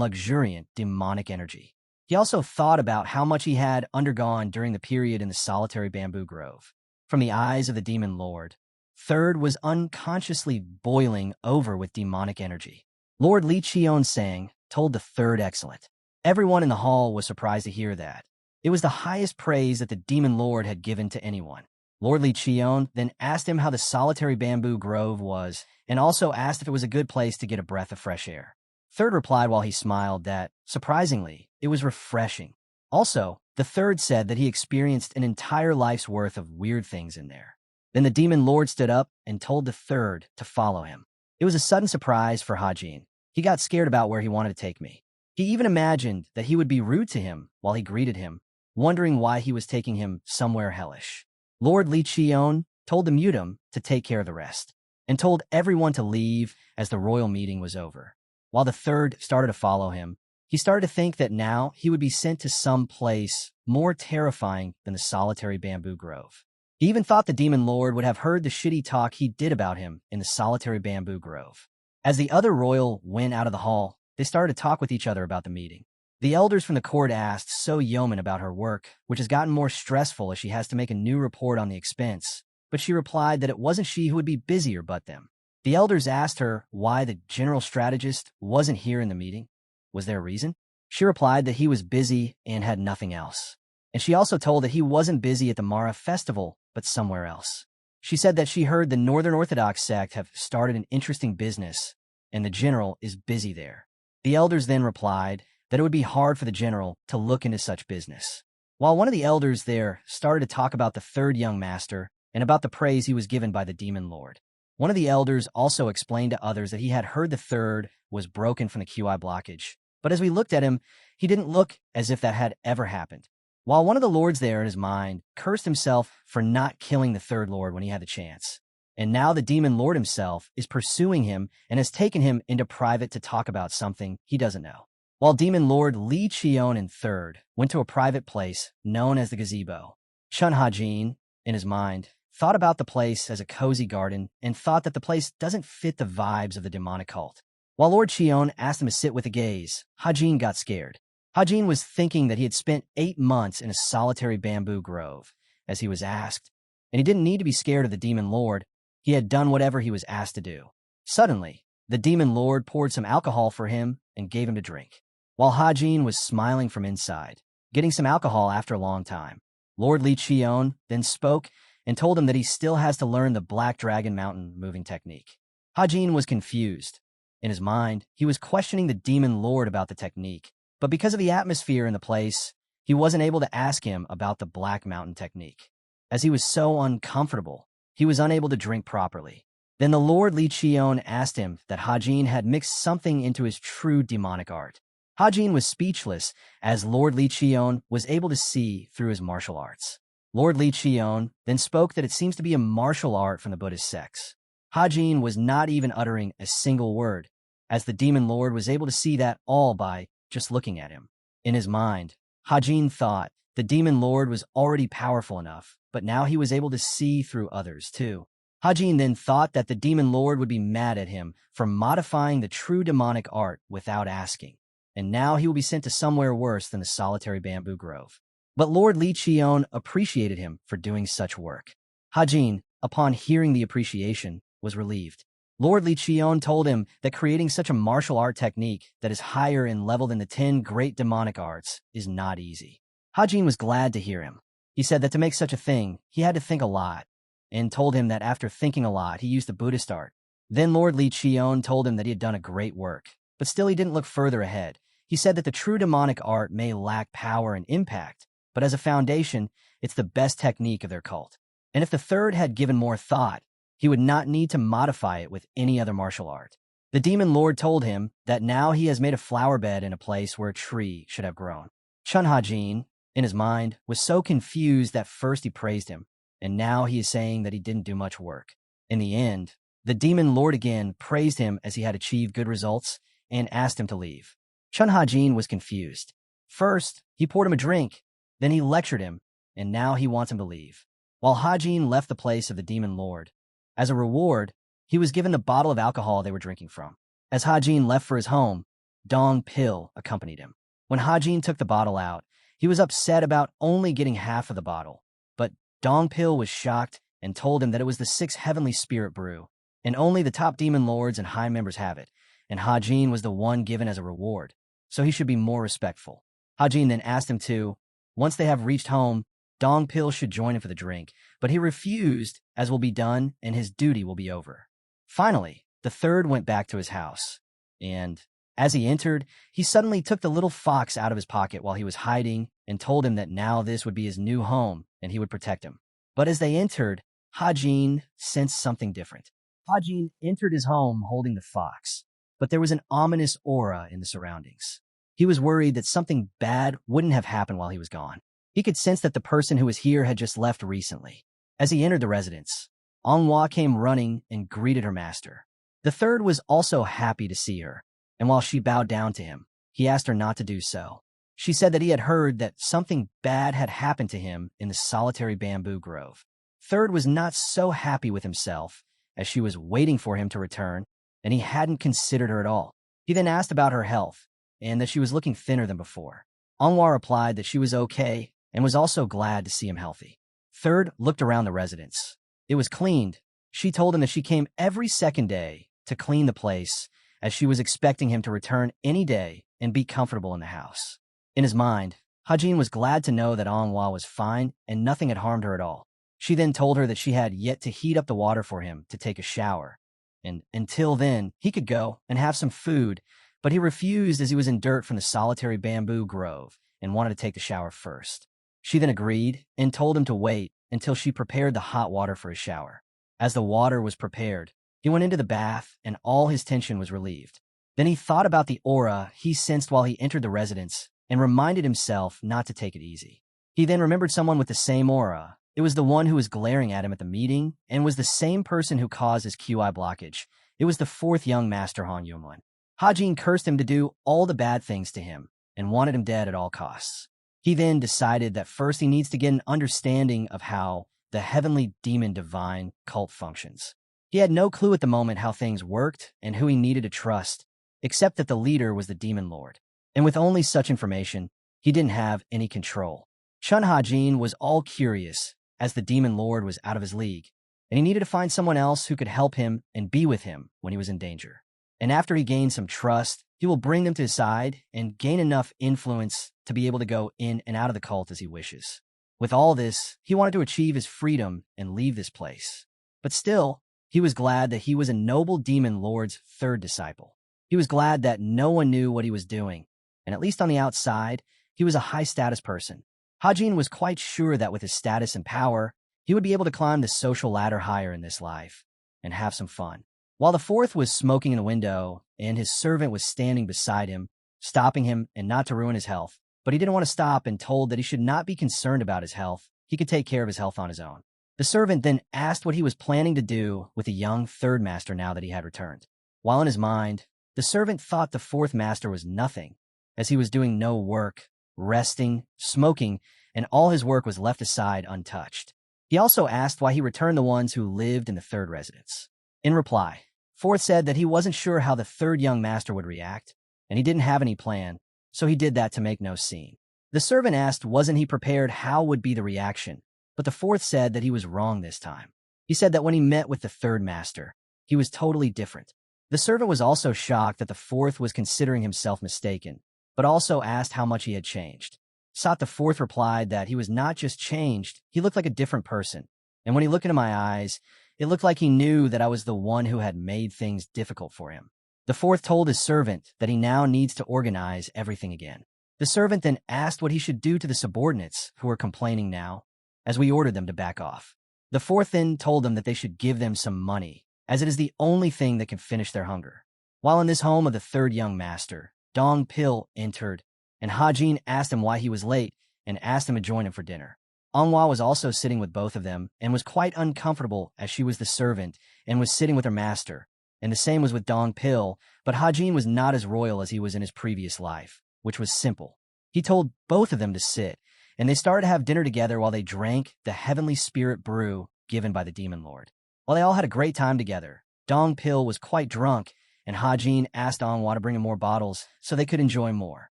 luxuriant demonic energy. He also thought about how much he had undergone during the period in the solitary bamboo grove. From the eyes of the demon lord, third was unconsciously boiling over with demonic energy. Lord Li Qian told the third excellent. Everyone in the hall was surprised to hear that. It was the highest praise that the demon lord had given to anyone. Lord Li Qian then asked him how the solitary bamboo grove was, and also asked if it was a good place to get a breath of fresh air. Third replied while he smiled that, surprisingly, it was refreshing. Also, the third said that he experienced an entire life's worth of weird things in there. Then the demon lord stood up and told the third to follow him. It was a sudden surprise for Hajin. He got scared about where he wanted to take me. He even imagined that he would be rude to him while he greeted him, wondering why he was taking him somewhere hellish. Lord Li Qian told the mutum to take care of the rest, and told everyone to leave as the royal meeting was over. While the third started to follow him, he started to think that now he would be sent to some place more terrifying than the solitary bamboo grove. He even thought the demon lord would have heard the shitty talk he did about him in the solitary bamboo grove. As the other royal went out of the hall, they started to talk with each other about the meeting. The elders from the court asked So Yeoman about her work, which has gotten more stressful as she has to make a new report on the expense, but she replied that it wasn't she who would be busier but them. The elders asked her why the general strategist wasn't here in the meeting. Was there a reason? She replied that he was busy and had nothing else. And she also told that he wasn't busy at the Mara festival, but somewhere else. She said that she heard the Northern Orthodox sect have started an interesting business, and the general is busy there. The elders then replied that it would be hard for the general to look into such business. While one of the elders there started to talk about the third young master and about the praise he was given by the demon lord. One of the elders also explained to others that he had heard the third was broken from the QI blockage, but as we looked at him, he didn't look as if that had ever happened. While one of the lords there in his mind cursed himself for not killing the third lord when he had the chance. And now the demon lord himself is pursuing him and has taken him into private to talk about something he doesn't know. While demon lord Li Qian in third went to a private place known as the gazebo, Chun Hajin, in his mind, thought about the place as a cozy garden and thought that the place doesn't fit the vibes of the demonic cult. While Lord Qian asked him to sit with a gaze, Hajin got scared. Hajin was thinking that he had spent 8 months in a solitary bamboo grove, as he was asked, and he didn't need to be scared of the demon lord. He had done whatever he was asked to do. Suddenly, the demon lord poured some alcohol for him and gave him to drink. While Hajin was smiling from inside, getting some alcohol after a long time, Lord Li Qian then spoke and told him that he still has to learn the Black Dragon Mountain moving technique. Hajin was confused. In his mind, he was questioning the demon lord about the technique, but because of the atmosphere in the place, he wasn't able to ask him about the Black Mountain technique. As he was so uncomfortable, he was unable to drink properly. Then the Lord Li Qian asked him that Hajin had mixed something into his true demonic art. Hajin was speechless as Lord Li Qian was able to see through his martial arts. Lord Li Qian then spoke that it seems to be a martial art from the Buddhist sects. Hajin was not even uttering a single word, as the demon lord was able to see that all by just looking at him. In his mind, Hajin thought the demon lord was already powerful enough, but now he was able to see through others too. Hajin then thought that the demon lord would be mad at him for modifying the true demonic art without asking, and now he will be sent to somewhere worse than the solitary bamboo grove. But Lord Li Qian appreciated him for doing such work. Hajin, upon hearing the appreciation, was relieved. Lord Li Qian told him that creating such a martial art technique that is higher in level than the 10 great demonic arts is not easy. Hajin was glad to hear him. He said that to make such a thing, he had to think a lot, and told him that after thinking a lot, he used the Buddhist art. Then Lord Li Qian told him that he had done a great work, but still he didn't look further ahead. He said that the true demonic art may lack power and impact, but as a foundation, it's the best technique of their cult. And if the third had given more thought, he would not need to modify it with any other martial art. The demon lord told him that now he has made a flower bed in a place where a tree should have grown. Chun Hajin, in his mind, was so confused that first he praised him, and now he is saying that he didn't do much work. In the end, the demon lord again praised him as he had achieved good results and asked him to leave. Chun Ha-jin was confused. First, he poured him a drink, then he lectured him, and now he wants him to leave. While Ha-jin left the place of the demon lord, as a reward, he was given the bottle of alcohol they were drinking from. As Ha-jin left for his home, Dong Pil accompanied him. When Ha-jin took the bottle out, he was upset about only getting half of the bottle, but Dong Pil was shocked and told him that it was the 6th heavenly spirit brew, and only the top demon lords and high members have it, and Ha-jin was the one given as a reward, so he should be more respectful. Ha-jin then asked him to, once they have reached home, Dong Pil should join him for the drink, but he refused, as will be done, and his duty will be over. Finally, the third went back to his house, and as he entered, he suddenly took the little fox out of his pocket while he was hiding and told him that now this would be his new home and he would protect him. But as they entered, Ha-jin sensed something different. Ha-jin entered his home holding the fox, but there was an ominous aura in the surroundings. He was worried that something bad wouldn't have happened while he was gone. He could sense that the person who was here had just left recently. As he entered the residence, Manhwa came running and greeted her master. The third was also happy to see her, and while she bowed down to him, he asked her not to do so. She said that he had heard that something bad had happened to him in the solitary bamboo grove. Third was not so happy with himself, as she was waiting for him to return, and he hadn't considered her at all. He then asked about her health, and that she was looking thinner than before. Anwar replied that she was okay, and was also glad to see him healthy. Third looked around the residence. It was cleaned. She told him that she came every second day to clean the place, as she was expecting him to return any day and be comfortable in the house. In his mind, Ha-jin was glad to know that Anhwa was fine and nothing had harmed her at all. She then told her that she had yet to heat up the water for him to take a shower, and until then, he could go and have some food, but he refused as he was in dirt from the solitary bamboo grove and wanted to take the shower first. She then agreed and told him to wait until she prepared the hot water for his shower. As the water was prepared, he went into the bath and all his tension was relieved. Then he thought about the aura he sensed while he entered the residence and reminded himself not to take it easy. He then remembered someone with the same aura. It was the one who was glaring at him at the meeting and was the same person who caused his QI blockage. It was the 4th young master Han Yunglin. Ha-jin cursed him to do all the bad things to him and wanted him dead at all costs. He then decided that first he needs to get an understanding of how the heavenly demon divine cult functions. He had no clue at the moment how things worked and who he needed to trust, except that the leader was the demon lord. And with only such information, he didn't have any control. Chun Ha-jin was all curious, as the demon lord was out of his league, and he needed to find someone else who could help him and be with him when he was in danger. And after he gained some trust, he will bring them to his side and gain enough influence to be able to go in and out of the cult as he wishes. With all this, he wanted to achieve his freedom and leave this place. But still, he was glad that he was a noble demon lord's 3rd disciple. He was glad that no one knew what he was doing, and at least on the outside, he was a high-status person. Ha-jin was quite sure that with his status and power, he would be able to climb the social ladder higher in this life and have some fun. While the 4th was smoking in the window and his servant was standing beside him, stopping him and not to ruin his health, but he didn't want to stop and told that he should not be concerned about his health. He could take care of his health on his own. The servant then asked what he was planning to do with the young 3rd master now that he had returned. While in his mind, the servant thought the 4th master was nothing, as he was doing no work, resting, smoking, and all his work was left aside untouched. He also asked why he returned the ones who lived in the 3rd residence. In reply, 4th said that he wasn't sure how the 3rd young master would react, and he didn't have any plan, so he did that to make no scene. The servant asked wasn't he prepared how would be the reaction, but the 4th said that he was wrong this time. He said that when he met with the 3rd master, he was totally different. The servant was also shocked that the 4th was considering himself mistaken, but also asked how much he had changed. Sat the 4th replied that he was not just changed, he looked like a different person, and when he looked into my eyes, it looked like he knew that I was the one who had made things difficult for him. The 4th told his servant that he now needs to organize everything again. The servant then asked what he should do to the subordinates who were complaining now, as we ordered them to back off. The 4th then told them that they should give them some money, as it is the only thing that can finish their hunger. While in this home of the 3rd young master, Dong Pil entered, and Ha-jin asked him why he was late and asked him to join him for dinner. Anhwa was also sitting with both of them and was quite uncomfortable as she was the servant and was sitting with her master, And the same was with Dong Pil, but Hajin was not as royal as he was in his previous life, which was simple. He told both of them to sit, and they started to have dinner together while they drank the heavenly spirit brew given by the demon lord. While they all had a great time together, Dong Pil was quite drunk, and Hajin asked Anhwa to bring him more bottles so they could enjoy more.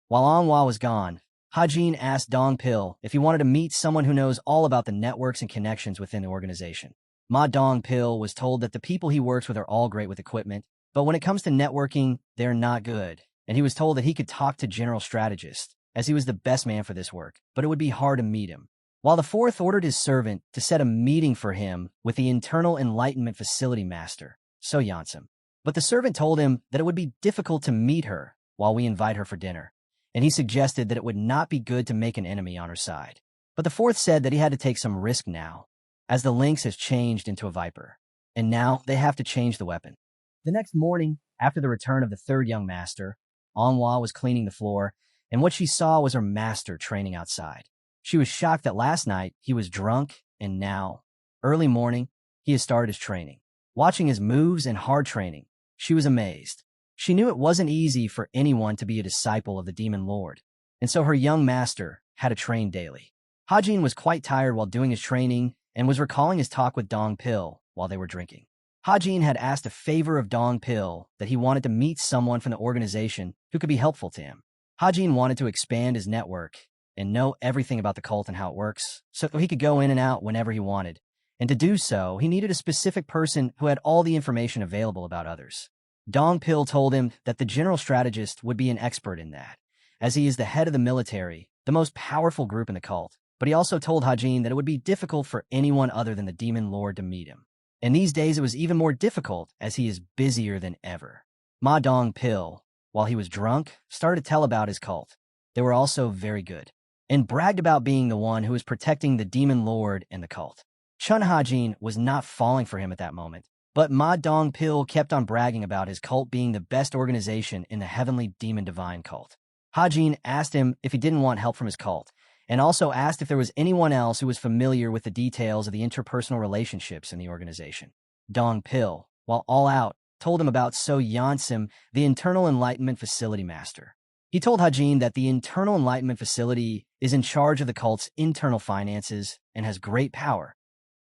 While Anhwa was gone, Hajin asked Dong Pil if he wanted to meet someone who knows all about the networks and connections within the organization. Ma Dong Pil was told that the people he works with are all great with equipment, but when it comes to networking, they're not good, and he was told that he could talk to General Strategist, as he was the best man for this work, but it would be hard to meet him. While the fourth ordered his servant to set a meeting for him with the Internal Enlightenment Facility Master, So Yansum. But the servant told him that it would be difficult to meet her while we invite her for dinner, and he suggested that it would not be good to make an enemy on her side. But the fourth said that he had to take some risk now, as the lynx has changed into a viper, and now they have to change the weapon. The next morning, after the return of the third young master, Anhwa was cleaning the floor, and what she saw was her master training outside. She was shocked that last night he was drunk, and now, early morning, he has started his training. Watching his moves and hard training, she was amazed. She knew it wasn't easy for anyone to be a disciple of the demon lord, and so her young master had to train daily. Hajin was quite tired while doing his training and was recalling his talk with Dong Pil while they were drinking. Hajin had asked a favor of Dong Pil that he wanted to meet someone from the organization who could be helpful to him. Hajin wanted to expand his network and know everything about the cult and how it works, so he could go in and out whenever he wanted. And to do so, he needed a specific person who had all the information available about others. Dong Pil told him that the general strategist would be an expert in that, as he is the head of the military, the most powerful group in the cult. But he also told Hajin that it would be difficult for anyone other than the demon lord to meet him. And these days it was even more difficult as he is busier than ever. Ma Dong Pil, while he was drunk, started to tell about his cult. They were also very good, and bragged about being the one who was protecting the demon lord and the cult. Chun Hajin was not falling for him at that moment, but Ma Dong Pil kept on bragging about his cult being the best organization in the heavenly demon divine cult. Hajin asked him if he didn't want help from his cult, and also asked if there was anyone else who was familiar with the details of the interpersonal relationships in the organization. Dong Pil, while all out, told him about So Yansum, the Internal Enlightenment Facility Master. He told Hajin that the Internal Enlightenment Facility is in charge of the cult's internal finances and has great power.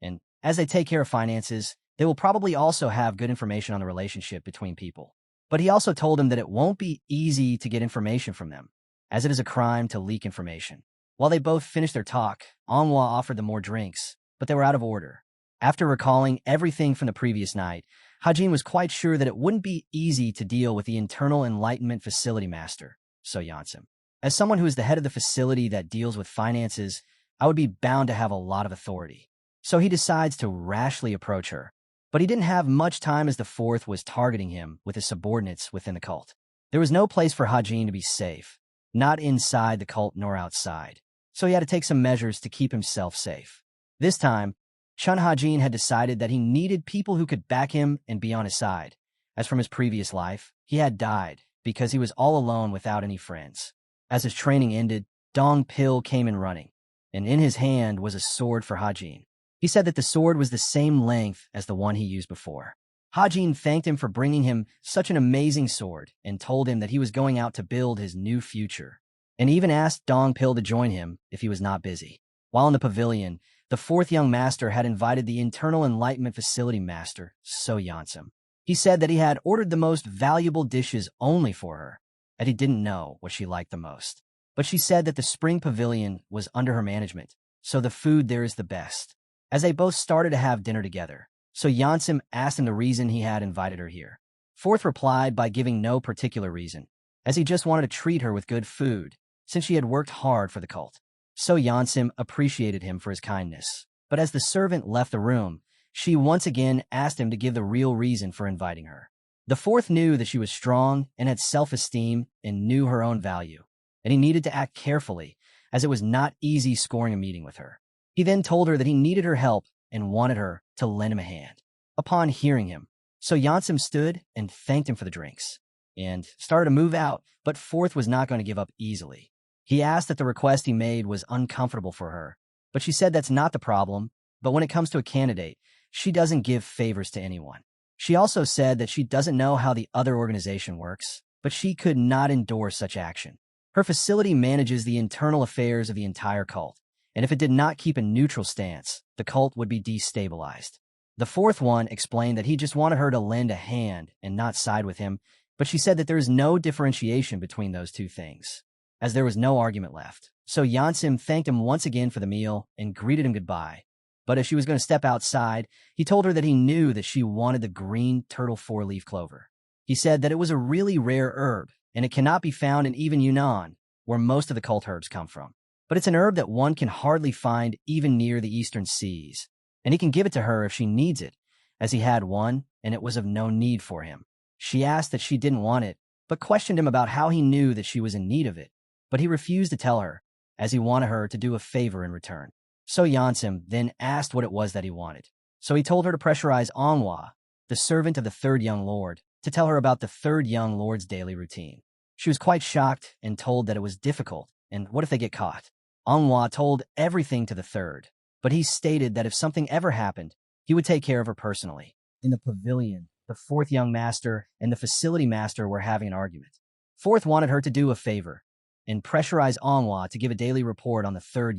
And as they take care of finances, they will probably also have good information on the relationship between people. But he also told him that it won't be easy to get information from them, as it is a crime to leak information. While they both finished their talk, Anhwa offered them more drinks, but they were out of order. After recalling everything from the previous night, Hajin was quite sure that it wouldn't be easy to deal with the Internal Enlightenment Facility Master, So Yansum. As someone who is the head of the facility that deals with finances, I would be bound to have a lot of authority. So he decides to rashly approach her. But he didn't have much time as the fourth was targeting him with his subordinates within the cult. There was no place for Hajin to be safe, not inside the cult nor outside. So he had to take some measures to keep himself safe. This time, Chun Hajin had decided that he needed people who could back him and be on his side, as from his previous life, he had died because he was all alone without any friends. As his training ended, Dong Pil came in running, and in his hand was a sword for Hajin. He said that the sword was the same length as the one he used before. Hajin thanked him for bringing him such an amazing sword and told him that he was going out to build his new future, and even asked Dong Pil to join him if he was not busy. While in the pavilion, the fourth young master had invited the Internal Enlightenment Facility Master, So Yansum. He said that he had ordered the most valuable dishes only for her, that he didn't know what she liked the most. But she said that the spring pavilion was under her management, so the food there is the best. As they both started to have dinner together, So Yansum asked him the reason he had invited her here. Fourth replied by giving no particular reason, as he just wanted to treat her with good food, since she had worked hard for the cult. So Yansum appreciated him for his kindness, but as the servant left the room, she once again asked him to give the real reason for inviting her. The fourth knew that she was strong and had self-esteem and knew her own value, and he needed to act carefully, as it was not easy scoring a meeting with her. He then told her that he needed her help and wanted her to lend him a hand. Upon hearing him, So Yansum stood and thanked him for the drinks, and started to move out, but Fourth was not going to give up easily. He asked that the request he made was uncomfortable for her, but she said that's not the problem, but when it comes to a candidate, she doesn't give favors to anyone. She also said that she doesn't know how the other organization works, but she could not endorse such action. Her facility manages the internal affairs of the entire cult, and if it did not keep a neutral stance, the cult would be destabilized. The fourth one explained that he just wanted her to lend a hand and not side with him, but she said that there is no differentiation between those two things, as there was no argument left. So Yansim thanked him once again for the meal and greeted him goodbye. But as she was going to step outside, he told her that he knew that she wanted the green turtle four-leaf clover. He said that it was a really rare herb, and it cannot be found in even Yunnan, where most of the cult herbs come from. But it's an herb that one can hardly find even near the eastern seas, and he can give it to her if she needs it, as he had one, and it was of no need for him. She asked that she didn't want it, but questioned him about how he knew that she was in need of it, but he refused to tell her, as he wanted her to do a favor in return. So Yansim then asked what it was that he wanted. So he told her to pressurize Manhwa, the servant of the third young lord, to tell her about the third young lord's daily routine. She was quite shocked and told that it was difficult, and what if they get caught? Manhwa told everything to the third, but he stated that if something ever happened, he would take care of her personally. In the pavilion, the fourth young master and the facility master were having an argument. Fourth wanted her to do a favor and pressurize Manhwa to give a daily report on the third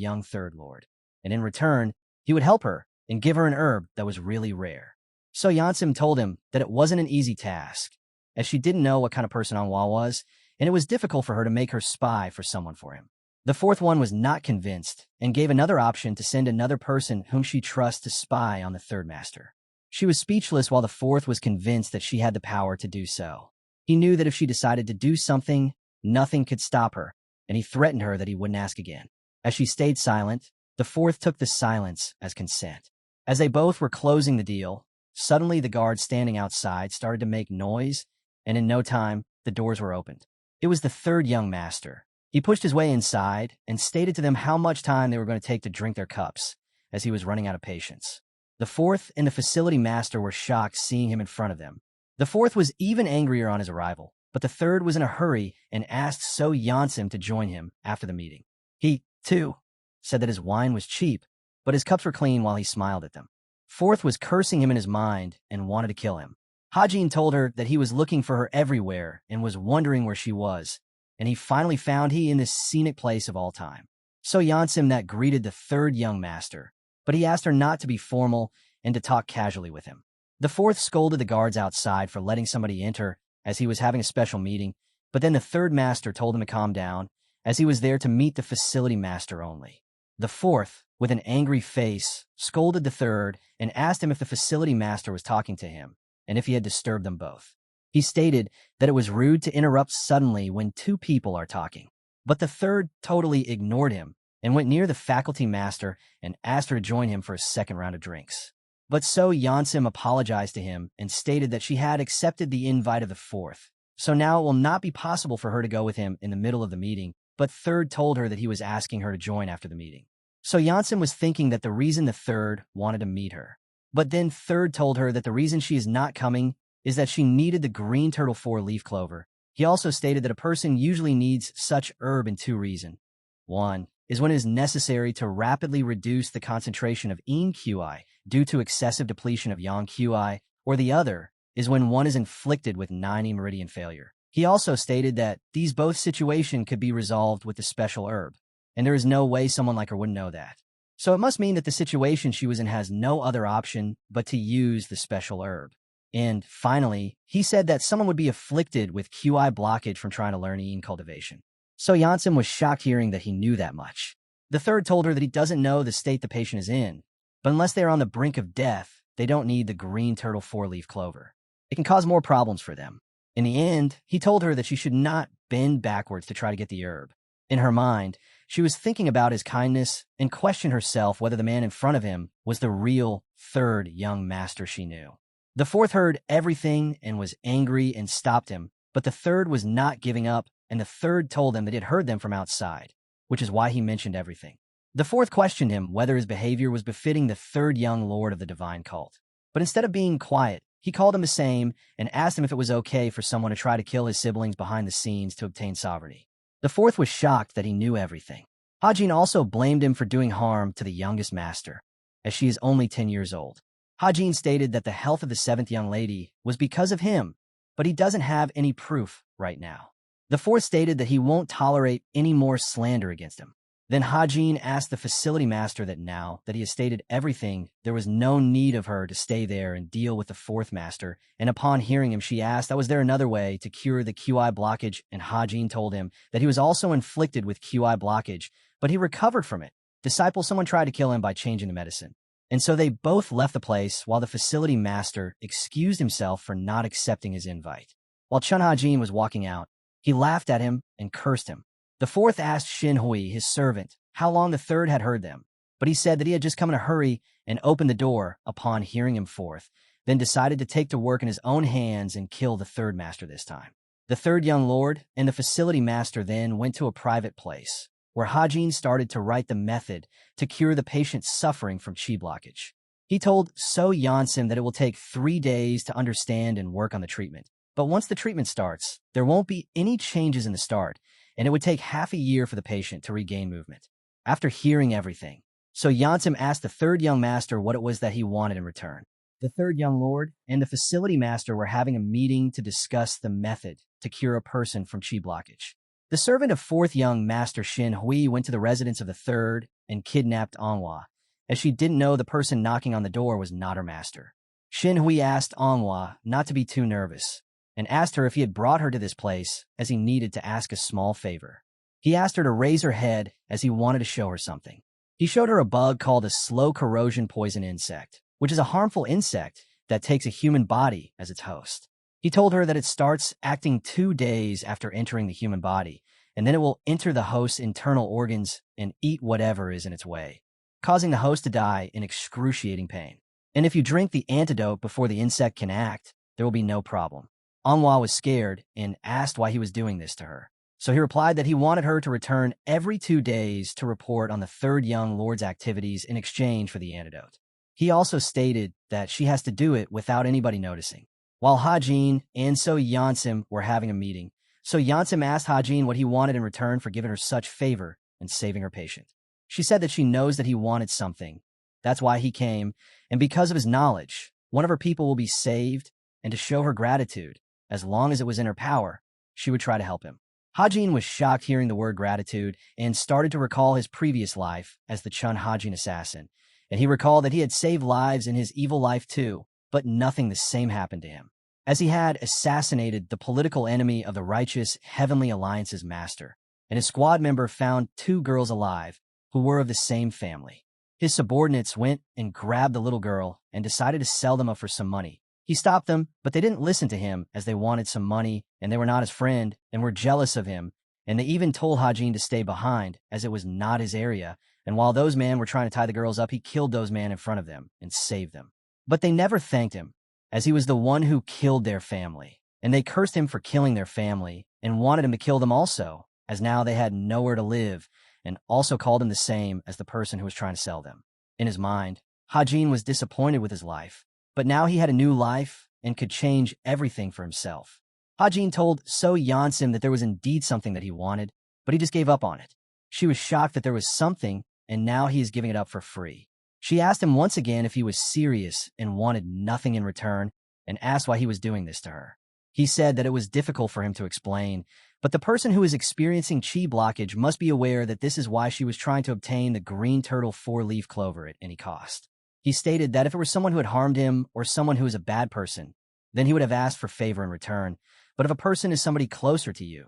lord, and in return, he would help her and give her an herb that was really rare. So Yansim told him that it wasn't an easy task, as she didn't know what kind of person Manhwa was, and it was difficult for her to make her spy for someone for him. The fourth one was not convinced and gave another option to send another person whom she trusts to spy on the third master. She was speechless while the fourth was convinced that she had the power to do so. He knew that if she decided to do something, nothing could stop her, and he threatened her that he wouldn't ask again. As she stayed silent, the fourth took the silence as consent. As they both were closing the deal, suddenly the guards standing outside started to make noise, and in no time, the doors were opened. It was the third young master. He pushed his way inside and stated to them how much time they were going to take to drink their cups, as he was running out of patience. The fourth and the facility master were shocked seeing him in front of them. The fourth was even angrier on his arrival, but the third was in a hurry and asked So Yansim to join him after the meeting. He, too, said that his wine was cheap, but his cups were clean while he smiled at them. Fourth was cursing him in his mind and wanted to kill him. Hajin told her that he was looking for her everywhere and was wondering where she was, and he finally found her in this scenic place of all time. So Yansim that greeted the third young master, but he asked her not to be formal and to talk casually with him. The fourth scolded the guards outside for letting somebody enter as he was having a special meeting, but then the third master told him to calm down as he was there to meet the facility master only. The fourth, with an angry face, scolded the third and asked him if the facility master was talking to him and if he had disturbed them both. He stated that it was rude to interrupt suddenly when two people are talking, but the third totally ignored him and went near the faculty master and asked her to join him for a second round of drinks. But So Yansim apologized to him and stated that she had accepted the invite of the fourth, so now it will not be possible for her to go with him in the middle of the meeting, but third told her that he was asking her to join after the meeting. So Yansim was thinking that the reason the third wanted to meet her, but then third told her that the reason she is not coming is that she needed the green turtle four-leaf clover. He also stated that a person usually needs such herb in two reasons. One is when it is necessary to rapidly reduce the concentration of yin qi due to excessive depletion of yang qi, or the other is when one is inflicted with 90 meridian failure. He also stated that these both situations could be resolved with the special herb, and there is no way someone like her wouldn't know that. So it must mean that the situation she was in has no other option but to use the special herb. And finally, he said that someone would be afflicted with QI blockage from trying to learn yin cultivation. So Yansim was shocked hearing that he knew that much. The third told her that he doesn't know the state the patient is in, but unless they are on the brink of death, they don't need the green turtle four-leaf clover. It can cause more problems for them. In the end, he told her that she should not bend backwards to try to get the herb. In her mind, she was thinking about his kindness and questioned herself whether the man in front of him was the real third young master she knew. The fourth heard everything and was angry and stopped him, but the third was not giving up, and the third told him that he had heard them from outside, which is why he mentioned everything. The fourth questioned him whether his behavior was befitting the third young lord of the divine cult. But instead of being quiet, he called him the same and asked him if it was okay for someone to try to kill his siblings behind the scenes to obtain sovereignty. The fourth was shocked that he knew everything. Hajin also blamed him for doing harm to the youngest master, as she is only 10 years old. Hajin stated that the health of the seventh young lady was because of him, but he doesn't have any proof right now. The fourth stated that he won't tolerate any more slander against him. Then Hajin asked the facility master that now that he has stated everything, there was no need of her to stay there and deal with the fourth master, and upon hearing him, she asked, was there another way to cure the QI blockage, and Hajin told him that he was also inflicted with QI blockage, but he recovered from it. Someone tried to kill him by changing the medicine. And so they both left the place while the facility master excused himself for not accepting his invite. While Chun Hajin was walking out, he laughed at him and cursed him. The fourth asked Shin Hui, his servant, how long the third had heard them, but he said that he had just come in a hurry and opened the door upon hearing him forth, then decided to take to work in his own hands and kill the third master this time. The third young lord and the facility master then went to a private place, where Hajin started to write the method to cure the patient suffering from chi blockage. He told So Yansim that it will take 3 days to understand and work on the treatment, but once the treatment starts, there won't be any changes in the start, and it would take half a year for the patient to regain movement. After hearing everything, So Yansim asked the third young master what it was that he wanted in return. The third young lord and the facility master were having a meeting to discuss the method to cure a person from chi blockage. The servant of fourth young master Shin Hui went to the residence of the third and kidnapped Manhwa, as she didn't know the person knocking on the door was not her master. Shin Hui asked Manhwa not to be too nervous, and asked her if he had brought her to this place as he needed to ask a small favor. He asked her to raise her head as he wanted to show her something. He showed her a bug called a slow corrosion poison insect, which is a harmful insect that takes a human body as its host. He told her that it starts acting 2 days after entering the human body, and then it will enter the host's internal organs and eat whatever is in its way, causing the host to die in excruciating pain. And if you drink the antidote before the insect can act, there will be no problem. Anhwa was scared and asked why he was doing this to her. So he replied that he wanted her to return every 2 days to report on the third young lord's activities in exchange for the antidote. He also stated that she has to do it without anybody noticing. While Hajin and So Yansim were having a meeting, So Yansim asked Hajin what he wanted in return for giving her such favor and saving her patient. She said that she knows that he wanted something. That's why he came, and because of his knowledge, one of her people will be saved, and to show her gratitude, as long as it was in her power, she would try to help him. Hajin was shocked hearing the word gratitude and started to recall his previous life as the Chun Hajin assassin, and he recalled that he had saved lives in his evil life too, but nothing the same happened to him, as he had assassinated the political enemy of the righteous Heavenly Alliance's master, and his squad member found 2 girls alive who were of the same family. His subordinates went and grabbed the little girl and decided to sell them up for some money. He stopped them, but they didn't listen to him as they wanted some money, and they were not his friend and were jealous of him, and they even told Hajin to stay behind as it was not his area, and while those men were trying to tie the girls up, he killed those men in front of them and saved them. But they never thanked him, as he was the one who killed their family, and they cursed him for killing their family and wanted him to kill them also, as now they had nowhere to live, and also called him the same as the person who was trying to sell them. In his mind, Hajin was disappointed with his life, but now he had a new life and could change everything for himself. Hajin told So Yansim that there was indeed something that he wanted, but he just gave up on it. She was shocked that there was something, and now he is giving it up for free. She asked him once again if he was serious and wanted nothing in return, and asked why he was doing this to her. He said that it was difficult for him to explain, but the person who is experiencing chi blockage must be aware that this is why she was trying to obtain the green turtle 4-leaf clover at any cost. He stated that if it were someone who had harmed him or someone who is a bad person, then he would have asked for favor in return. But if a person is somebody closer to you,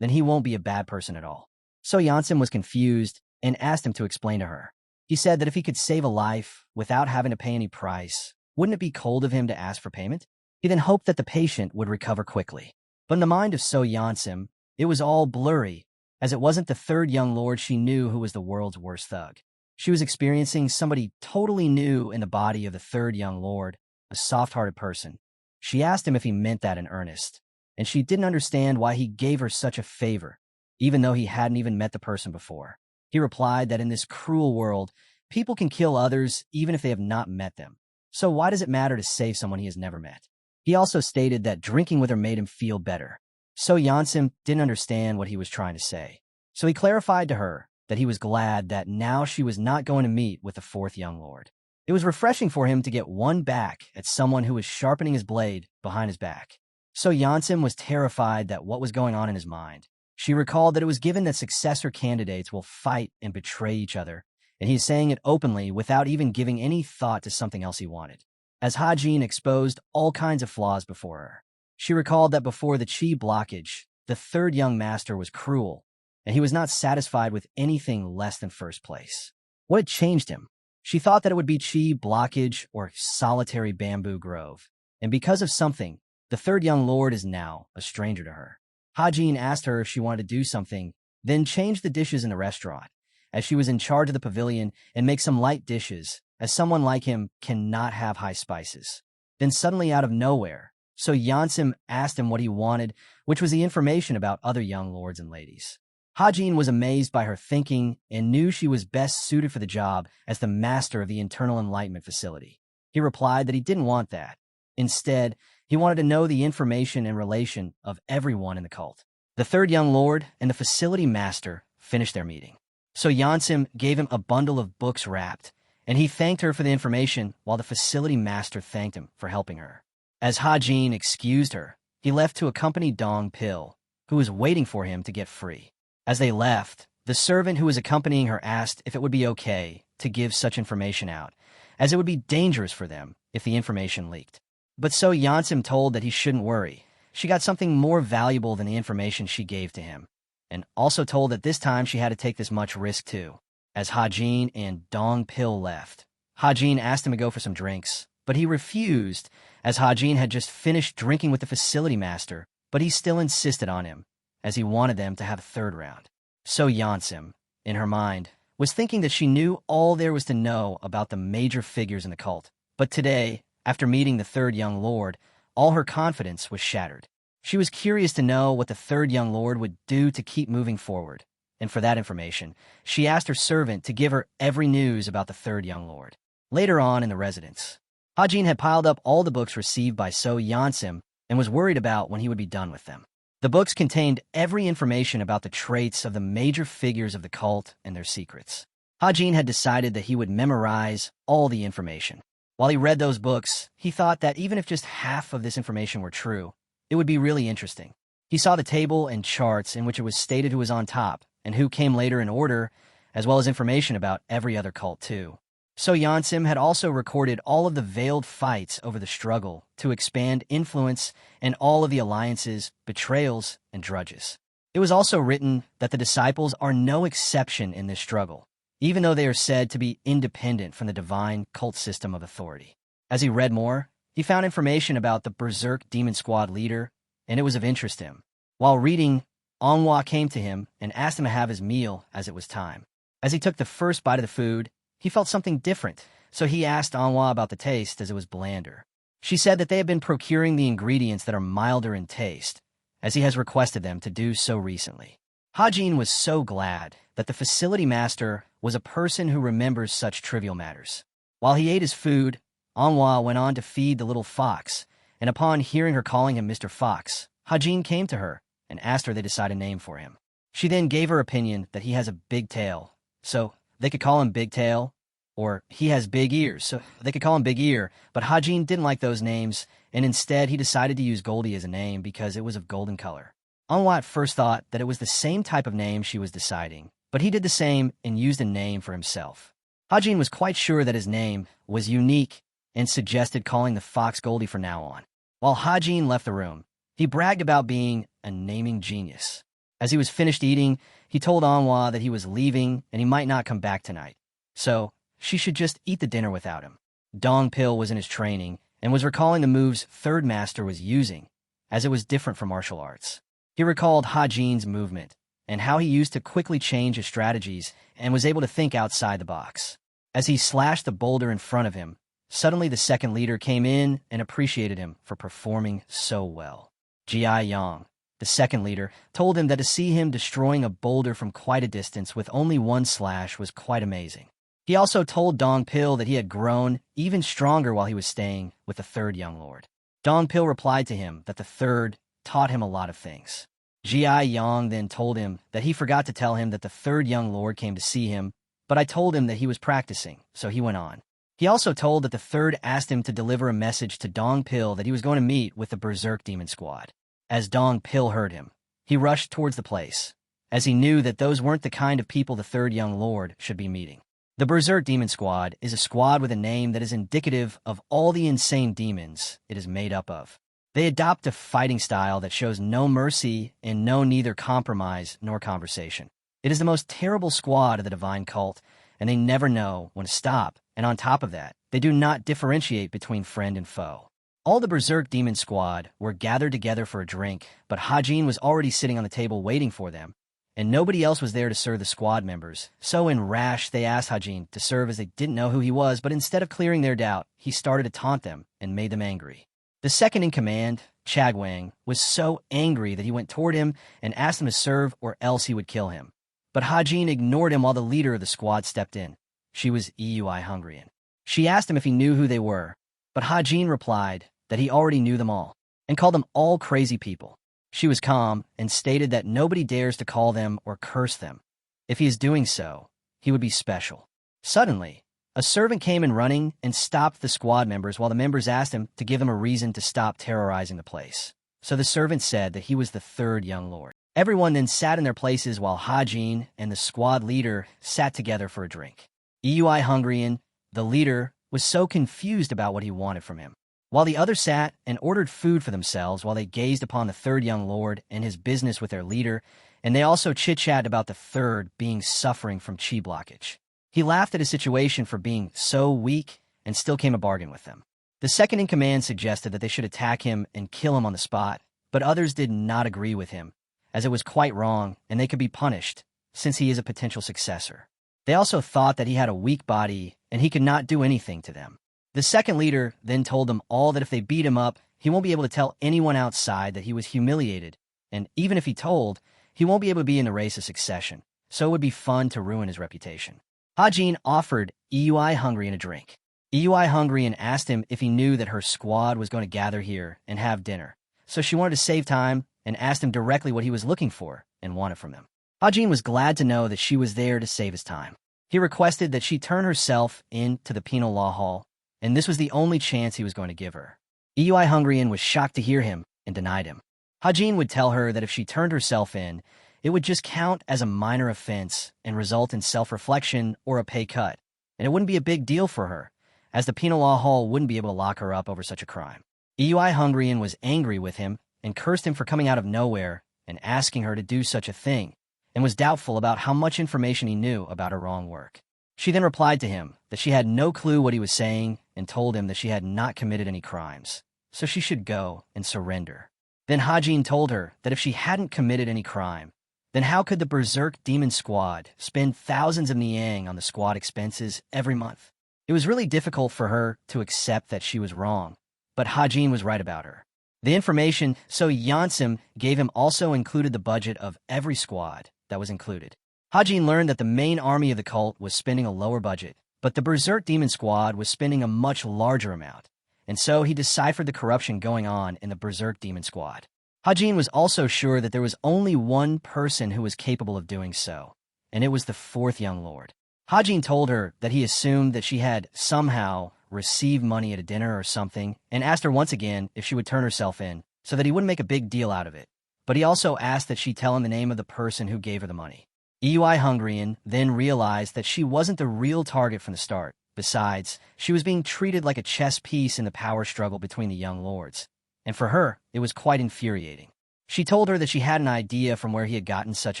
then he won't be a bad person at all. So Yansim was confused and asked him to explain to her. He said that if he could save a life without having to pay any price, wouldn't it be cold of him to ask for payment? He then hoped that the patient would recover quickly. But in the mind of So Yansim, it was all blurry, as it wasn't the third young lord she knew who was the world's worst thug. She was experiencing somebody totally new in the body of the third young lord, a soft-hearted person. She asked him if he meant that in earnest, and she didn't understand why he gave her such a favor, even though he hadn't even met the person before. He replied that in this cruel world, people can kill others even if they have not met them. So why does it matter to save someone he has never met? He also stated that drinking with her made him feel better. So Yansim didn't understand what he was trying to say. So he clarified to her that he was glad that now she was not going to meet with the fourth young lord. It was refreshing for him to get one back at someone who was sharpening his blade behind his back. So Yansim was terrified that what was going on in his mind. She recalled that it was given that successor candidates will fight and betray each other, and he is saying it openly without even giving any thought to something else he wanted. As Hajin exposed all kinds of flaws before her, she recalled that before the chi blockage, the third young master was cruel, and he was not satisfied with anything less than first place. What had changed him? She thought that it would be chi blockage or solitary bamboo grove, and because of something, the third young lord is now a stranger to her. Hajin asked her if she wanted to do something, then change the dishes in the restaurant, as she was in charge of the pavilion, and make some light dishes, as someone like him cannot have high spices. Then suddenly out of nowhere, so Yansim asked him what he wanted, which was the information about other young lords and ladies. Hajin was amazed by her thinking and knew she was best suited for the job as the master of the internal enlightenment facility. He replied that he didn't want that. Instead, he wanted to know the information and relation of everyone in the cult. The third young lord and the facility master finished their meeting. So Yansim gave him a bundle of books wrapped, and he thanked her for the information while the facility master thanked him for helping her. As Hajin excused her, he left to accompany Dong Pil, who was waiting for him to get free. As they left, the servant who was accompanying her asked if it would be okay to give such information out, as it would be dangerous for them if the information leaked. But so Yansim told that he shouldn't worry. She got something more valuable than the information she gave to him, and also told that this time she had to take this much risk too. As Hajin and Dong Pil left, Hajin asked him to go for some drinks, but he refused, as Hajin had just finished drinking with the facility master, but he still insisted on him, as he wanted them to have a third round. So Yansim, in her mind, was thinking that she knew all there was to know about the major figures in the cult. But today, after meeting the third young lord, all her confidence was shattered. She was curious to know what the third young lord would do to keep moving forward, and for that information, she asked her servant to give her every news about the third young lord. Later on in the residence, Hajin had piled up all the books received by So Yansim and was worried about when he would be done with them. The books contained every information about the traits of the major figures of the cult and their secrets. Hajin had decided that he would memorize all the information. While he read those books, he thought that even if just half of this information were true, it would be really interesting. He saw the table and charts in which it was stated who was on top and who came later in order, as well as information about every other cult too. So Yansim had also recorded all of the veiled fights over the struggle to expand influence and all of the alliances, betrayals, and drudges. It was also written that the disciples are no exception in this struggle, even though they are said to be independent from the divine cult system of authority. As he read more, he found information about the Berserk Demon Squad leader, and it was of interest to him. While reading, Manhwa came to him and asked him to have his meal as it was time. As he took the first bite of the food, he felt something different, so he asked Manhwa about the taste as it was blander. She said that they had been procuring the ingredients that are milder in taste, as he has requested them to do so recently. Hajin was so glad that the facility master was a person who remembers such trivial matters. While he ate his food, Manhwa went on to feed the little fox, and upon hearing her calling him Mr. Fox, Hajin came to her and asked her they decide a name for him. She then gave her opinion that he has a big tail, so they could call him Big Tail, or he has big ears, so they could call him Big Ear, but Hajin didn't like those names, and instead he decided to use Goldie as a name because it was of golden color. Manhwa at first thought that it was the same type of name she was deciding, but he did the same and used a name for himself. Hajin was quite sure that his name was unique and suggested calling the fox Goldie from now on. While Hajin left the room, he bragged about being a naming genius. As he was finished eating, he told Manhwa that he was leaving and he might not come back tonight, so she should just eat the dinner without him. Dong Pil was in his training and was recalling the moves third master was using, as it was different from martial arts. He recalled Hajin's movement and how he used to quickly change his strategies and was able to think outside the box. As he slashed the boulder in front of him, suddenly the second leader came in and appreciated him for performing so well. Jia Yang, the second leader, told him that to see him destroying a boulder from quite a distance with only one slash was quite amazing. He also told Dong Pil that he had grown even stronger while he was staying with the third young lord. Dong Pil replied to him that the third taught him a lot of things. Jia Yang then told him that he forgot to tell him that the third young lord came to see him, but I told him that he was practicing, so he went on. He also told that the third asked him to deliver a message to Dong Pil that he was going to meet with the Berserk Demon Squad. As Dong Pil heard him, he rushed towards the place, as he knew that those weren't the kind of people the third young lord should be meeting. The Berserk Demon Squad is a squad with a name that is indicative of all the insane demons it is made up of. They adopt a fighting style that shows no mercy and no neither compromise nor conversation. It is the most terrible squad of the divine cult, and they never know when to stop, and on top of that, they do not differentiate between friend and foe. All the Berserk Demon Squad were gathered together for a drink, but Hajin was already sitting on the table waiting for them, and nobody else was there to serve the squad members. So in rash, they asked Hajin to serve as they didn't know who he was, but instead of clearing their doubt, he started to taunt them and made them angry. The second in command, Chagwang, was so angry that he went toward him and asked him to serve or else he would kill him. But Hajin ignored him while the leader of the squad stepped in. She was Eui Hungrian. She asked him if he knew who they were, but Hajin replied that he already knew them all and called them all crazy people. She was calm and stated that nobody dares to call them or curse them. If he is doing so, he would be special. Suddenly, a servant came in running and stopped the squad members while the members asked him to give them a reason to stop terrorizing the place. So the servant said that he was the third young lord. Everyone then sat in their places while Hajin and the squad leader sat together for a drink. Eui Hungrian, the leader, was so confused about what he wanted from him, while the others sat and ordered food for themselves while they gazed upon the third young lord and his business with their leader, and they also chit-chatted about the third being suffering from chi blockage. He laughed at his situation for being so weak and still came a bargain with them. The second in command suggested that they should attack him and kill him on the spot, but others did not agree with him, as it was quite wrong and they could be punished, since he is a potential successor. They also thought that he had a weak body and he could not do anything to them. The second leader then told them all that if they beat him up, he won't be able to tell anyone outside that he was humiliated, and even if he told, he won't be able to be in the race of succession, so it would be fun to ruin his reputation. Hajin offered Eui Hungrian a drink. Eui Hungrian asked him if he knew that her squad was going to gather here and have dinner, so she wanted to save time and asked him directly what he was looking for and wanted from them. Hajin was glad to know that she was there to save his time. He requested that she turn herself in to the penal law hall, and this was the only chance he was going to give her. Eui Hungrian was shocked to hear him and denied him. Hajin would tell her that if she turned herself in, it would just count as a minor offense and result in self-reflection or a pay cut, and it wouldn't be a big deal for her, as the penal law hall wouldn't be able to lock her up over such a crime. Eui Hungrian was angry with him and cursed him for coming out of nowhere and asking her to do such a thing, and was doubtful about how much information he knew about her wrong work. She then replied to him that she had no clue what he was saying and told him that she had not committed any crimes, so she should go and surrender. Then Hajin told her that if she hadn't committed any crime, then how could the Berserk Demon Squad spend thousands of Niang on the squad expenses every month? It was really difficult for her to accept that she was wrong, but Hajin was right about her. The information so Yansim gave him also included the budget of every squad that was included. Hajin learned that the main army of the cult was spending a lower budget, but the Berserk Demon Squad was spending a much larger amount, and so he deciphered the corruption going on in the Berserk Demon Squad. Hajin was also sure that there was only one person who was capable of doing so, and it was the fourth young lord. Hajin told her that he assumed that she had somehow received money at a dinner or something, and asked her once again if she would turn herself in, so that he wouldn't make a big deal out of it. But he also asked that she tell him the name of the person who gave her the money. Eui Hungrian then realized that she wasn't the real target from the start. Besides, she was being treated like a chess piece in the power struggle between the young lords, and for her, it was quite infuriating. She told her that she had an idea from where he had gotten such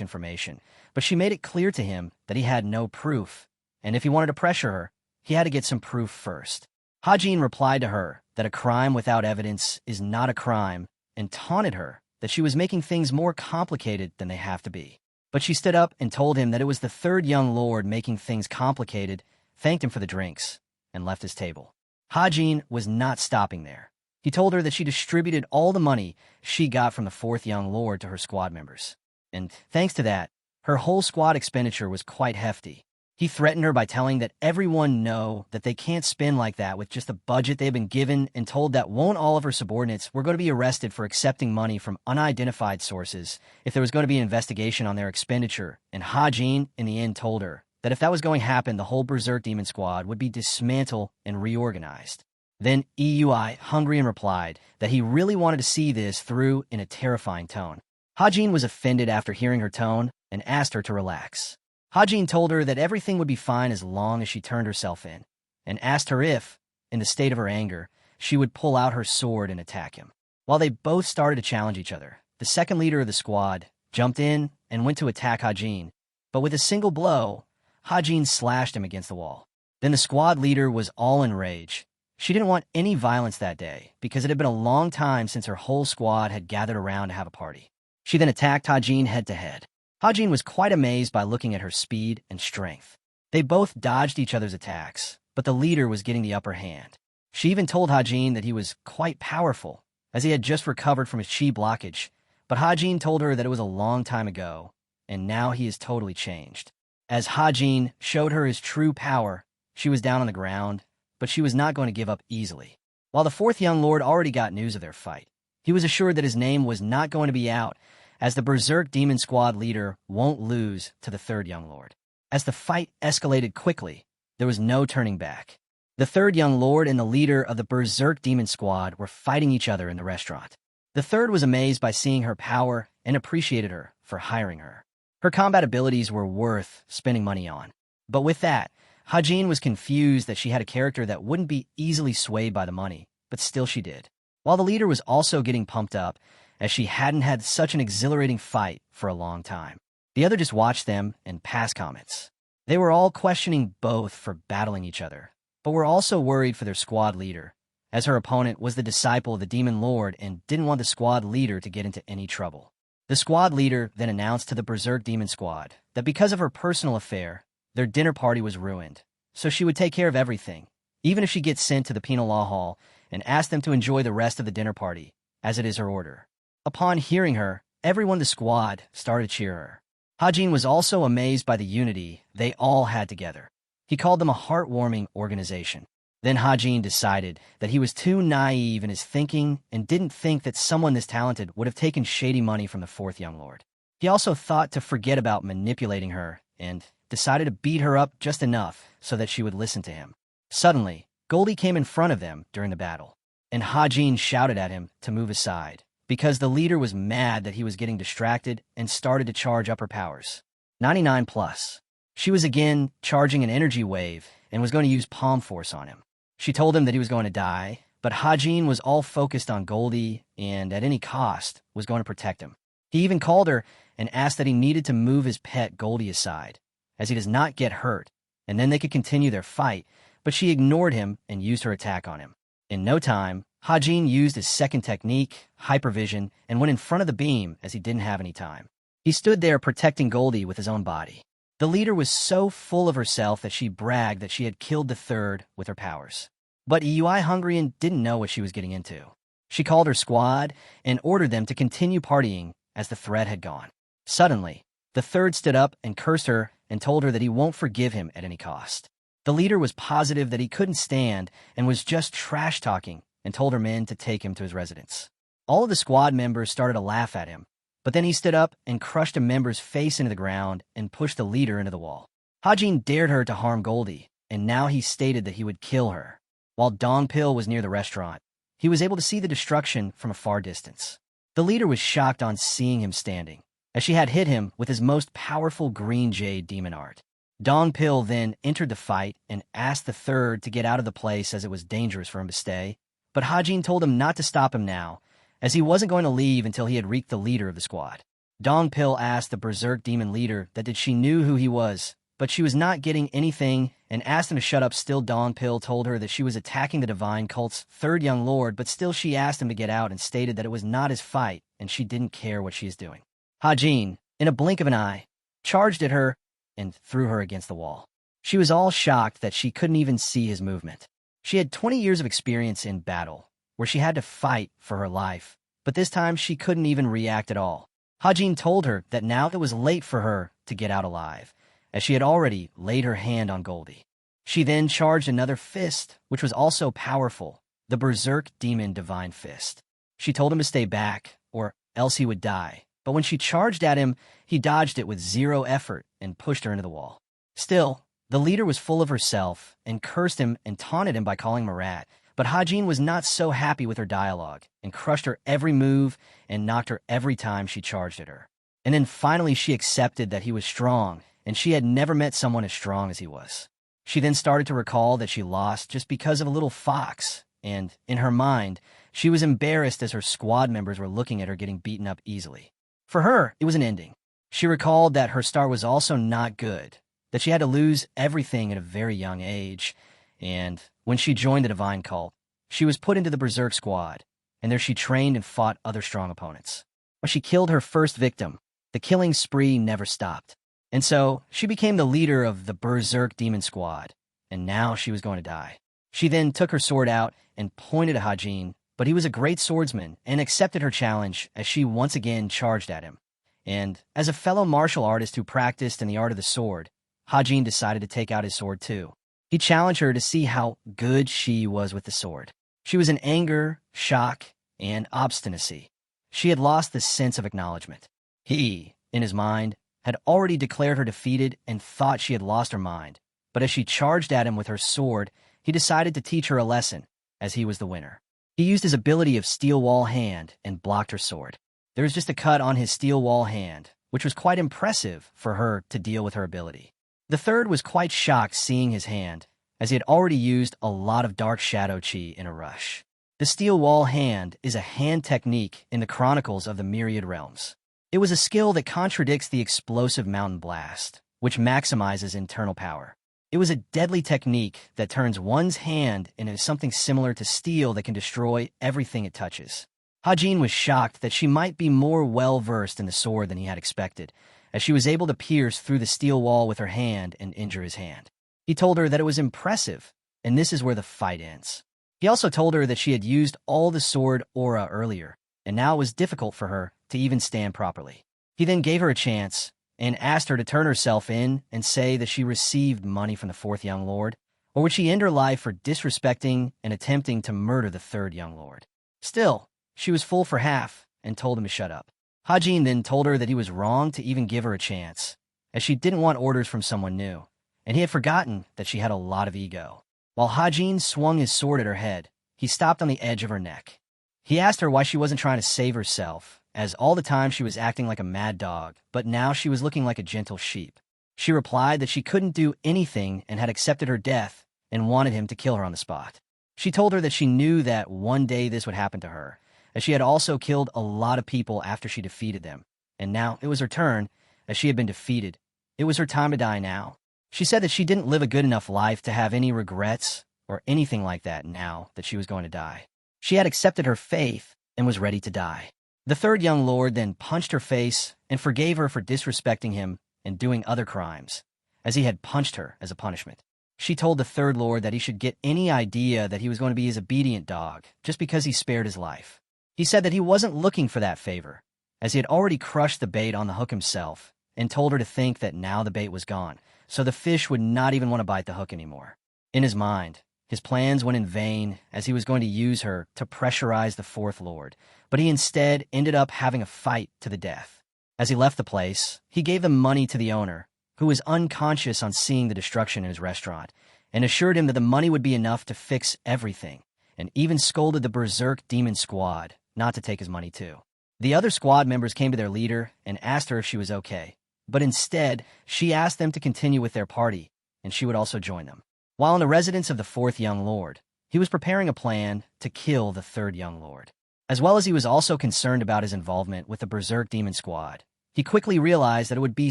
information, but she made it clear to him that he had no proof, and if he wanted to pressure her, he had to get some proof first. Hajin replied to her that a crime without evidence is not a crime, and taunted her that she was making things more complicated than they have to be. But she stood up and told him that it was the third young lord making things complicated, thanked him for the drinks, and left his table. Hajin was not stopping there. He told her that she distributed all the money she got from the fourth young lord to her squad members. And thanks to that, her whole squad expenditure was quite hefty. He threatened her by telling that everyone know that they can't spend like that with just the budget they've been given, and told that won't all of her subordinates were going to be arrested for accepting money from unidentified sources if there was going to be an investigation on their expenditure, and Hajin in the end told her that if that was going to happen, the whole Berserk Demon Squad would be dismantled and reorganized. Then Eui Hungrian replied that he really wanted to see this through in a terrifying tone. Hajin was offended after hearing her tone and asked her to relax. Hajin told her that everything would be fine as long as she turned herself in, and asked her if, in the state of her anger, she would pull out her sword and attack him. While they both started to challenge each other, the second leader of the squad jumped in and went to attack Hajin, but with a single blow, Hajin slashed him against the wall. Then the squad leader was all in rage. She didn't want any violence that day because it had been a long time since her whole squad had gathered around to have a party. She then attacked Hajin head-to-head. Hajin was quite amazed by looking at her speed and strength. They both dodged each other's attacks, but the leader was getting the upper hand. She even told Hajin that he was quite powerful, as he had just recovered from his chi blockage, but Hajin told her that it was a long time ago, and now he is totally changed. As Hajin showed her his true power, she was down on the ground, but she was not going to give up easily. While the fourth young lord already got news of their fight, he was assured that his name was not going to be out, as the Berserk Demon Squad leader won't lose to the third young lord. As the fight escalated quickly, there was no turning back. The third young lord and the leader of the Berserk Demon Squad were fighting each other in the restaurant. The third was amazed by seeing her power and appreciated her for hiring her. Her combat abilities were worth spending money on. But with that, Hajin was confused that she had a character that wouldn't be easily swayed by the money, but still she did. While the leader was also getting pumped up, as she hadn't had such an exhilarating fight for a long time. The other just watched them and passed comments. They were all questioning both for battling each other, but were also worried for their squad leader, as her opponent was the disciple of the Demon Lord and didn't want the squad leader to get into any trouble. The squad leader then announced to the Berserk Demon Squad that because of her personal affair, their dinner party was ruined, so she would take care of everything, even if she gets sent to the penal law hall, and asked them to enjoy the rest of the dinner party, as it is her order. Upon hearing her, everyone in the squad started to cheer her. Hajin was also amazed by the unity they all had together. He called them a heartwarming organization. Then Hajin decided that he was too naive in his thinking and didn't think that someone this talented would have taken shady money from the fourth young lord. He also thought to forget about manipulating her and decided to beat her up just enough so that she would listen to him. Suddenly, Goldie came in front of them during the battle, and Hajin shouted at him to move aside, because the leader was mad that he was getting distracted and started to charge up her powers. 99 plus. She was again charging an energy wave and was going to use palm force on him. She told him that he was going to die, but Hajin was all focused on Goldie and at any cost was going to protect him. He even called her and asked that he needed to move his pet Goldie aside, as he does not get hurt, and then they could continue their fight, but she ignored him and used her attack on him. In no time, Hajin used his second technique, hypervision, and went in front of the beam as he didn't have any time. He stood there protecting Goldie with his own body. The leader was so full of herself that she bragged that she had killed the third with her powers. But Eui Hungrian didn't know what she was getting into. She called her squad and ordered them to continue partying as the threat had gone. Suddenly, the third stood up and cursed her and told her that he won't forgive him at any cost. The leader was positive that he couldn't stand and was just trash-talking and told her men to take him to his residence. All of the squad members started to laugh at him, but then he stood up and crushed a member's face into the ground and pushed the leader into the wall. Hajin dared her to harm Goldie, and now he stated that he would kill her. While Dongpil was near the restaurant, he was able to see the destruction from a far distance. The leader was shocked on seeing him standing, as she had hit him with his most powerful green jade demon art. Dongpil then entered the fight and asked the third to get out of the place as it was dangerous for him to stay, but Hajin told him not to stop him now, as he wasn't going to leave until he had wreaked the leader of the squad. Dongpil asked the Berserk demon leader that she knew who he was, but she was not getting anything and asked him to shut up. Still, Dongpil told her that she was attacking the divine cult's third young lord, but still she asked him to get out and stated that it was not his fight and she didn't care what she is doing. Hajin, in a blink of an eye, charged at her and threw her against the wall. She was all shocked that she couldn't even see his movement. She had 20 years of experience in battle, where she had to fight for her life, but this time she couldn't even react at all. Hajin told her that now it was late for her to get out alive, as she had already laid her hand on Goldie. She then charged another fist, which was also powerful, the Berserk Demon Divine Fist. She told him to stay back, or else he would die, but when she charged at him, he dodged it with zero effort and pushed her into the wall. Still, the leader was full of herself and cursed him and taunted him by calling him a rat. But Hajin was not so happy with her dialogue and crushed her every move and knocked her every time she charged at her. And then finally she accepted that he was strong, and she had never met someone as strong as he was. She then started to recall that she lost just because of a little fox, and, in her mind, she was embarrassed as her squad members were looking at her getting beaten up easily. For her, it was an ending. She recalled that her star was also not good, that she had to lose everything at a very young age, and when she joined the divine cult, she was put into the Berserk squad, and there she trained and fought other strong opponents. When she killed her first victim, the killing spree never stopped. And so, she became the leader of the Berserk Demon Squad, and now she was going to die. She then took her sword out and pointed at Hajin, but he was a great swordsman and accepted her challenge as she once again charged at him. And, as a fellow martial artist who practiced in the art of the sword, Hajin decided to take out his sword too. He challenged her to see how good she was with the sword. She was in anger, shock, and obstinacy. She had lost the sense of acknowledgement. He, in his mind, had already declared her defeated and thought she had lost her mind, but as she charged at him with her sword, he decided to teach her a lesson, as he was the winner. He used his ability of Steel Wall Hand and blocked her sword. There was just a cut on his Steel Wall Hand, which was quite impressive for her to deal with her ability. The third was quite shocked seeing his hand, as he had already used a lot of Dark Shadow Chi in a rush. The Steel Wall Hand is a hand technique in the Chronicles of the Myriad Realms. It was a skill that contradicts the explosive Mountain Blast, which maximizes internal power. It was a deadly technique that turns one's hand into something similar to steel that can destroy everything it touches. Hajin was shocked that she might be more well-versed in the sword than he had expected, as she was able to pierce through the steel wall with her hand and injure his hand. He told her that it was impressive, and this is where the fight ends. He also told her that she had used all the sword aura earlier, and now it was difficult for her to even stand properly. He then gave her a chance and asked her to turn herself in and say that she received money from the fourth young lord, or would she end her life for disrespecting and attempting to murder the third young lord. Still, she was full for half and told him to shut up. Hajin then told her that he was wrong to even give her a chance, as she didn't want orders from someone new, and he had forgotten that she had a lot of ego. While Hajin swung his sword at her head, he stopped on the edge of her neck. He asked her why she wasn't trying to save herself, as all the time she was acting like a mad dog, but now she was looking like a gentle sheep. She replied that she couldn't do anything and had accepted her death and wanted him to kill her on the spot. She told her that she knew that one day this would happen to her, as she had also killed a lot of people after she defeated them, and now it was her turn, as she had been defeated. It was her time to die now. She said that she didn't live a good enough life to have any regrets or anything like that now that she was going to die. She had accepted her faith and was ready to die. The third young lord then punched her face and forgave her for disrespecting him and doing other crimes, as he had punched her as a punishment. She told the third lord that he should get any idea that he was going to be his obedient dog just because he spared his life. He said that he wasn't looking for that favor, as he had already crushed the bait on the hook himself, and told her to think that now the bait was gone, so the fish would not even want to bite the hook anymore. In his mind, his plans went in vain, as he was going to use her to pressurize the fourth lord, but he instead ended up having a fight to the death. As he left the place, he gave the money to the owner, who was unconscious on seeing the destruction in his restaurant, and assured him that the money would be enough to fix everything, and even scolded the Berserk Demon Squad not to take his money too. The other squad members came to their leader and asked her if she was okay, but instead, she asked them to continue with their party, and she would also join them. While in the residence of the fourth young lord, he was preparing a plan to kill the third young lord. As well as he was also concerned about his involvement with the Berserk Demon Squad, he quickly realized that it would be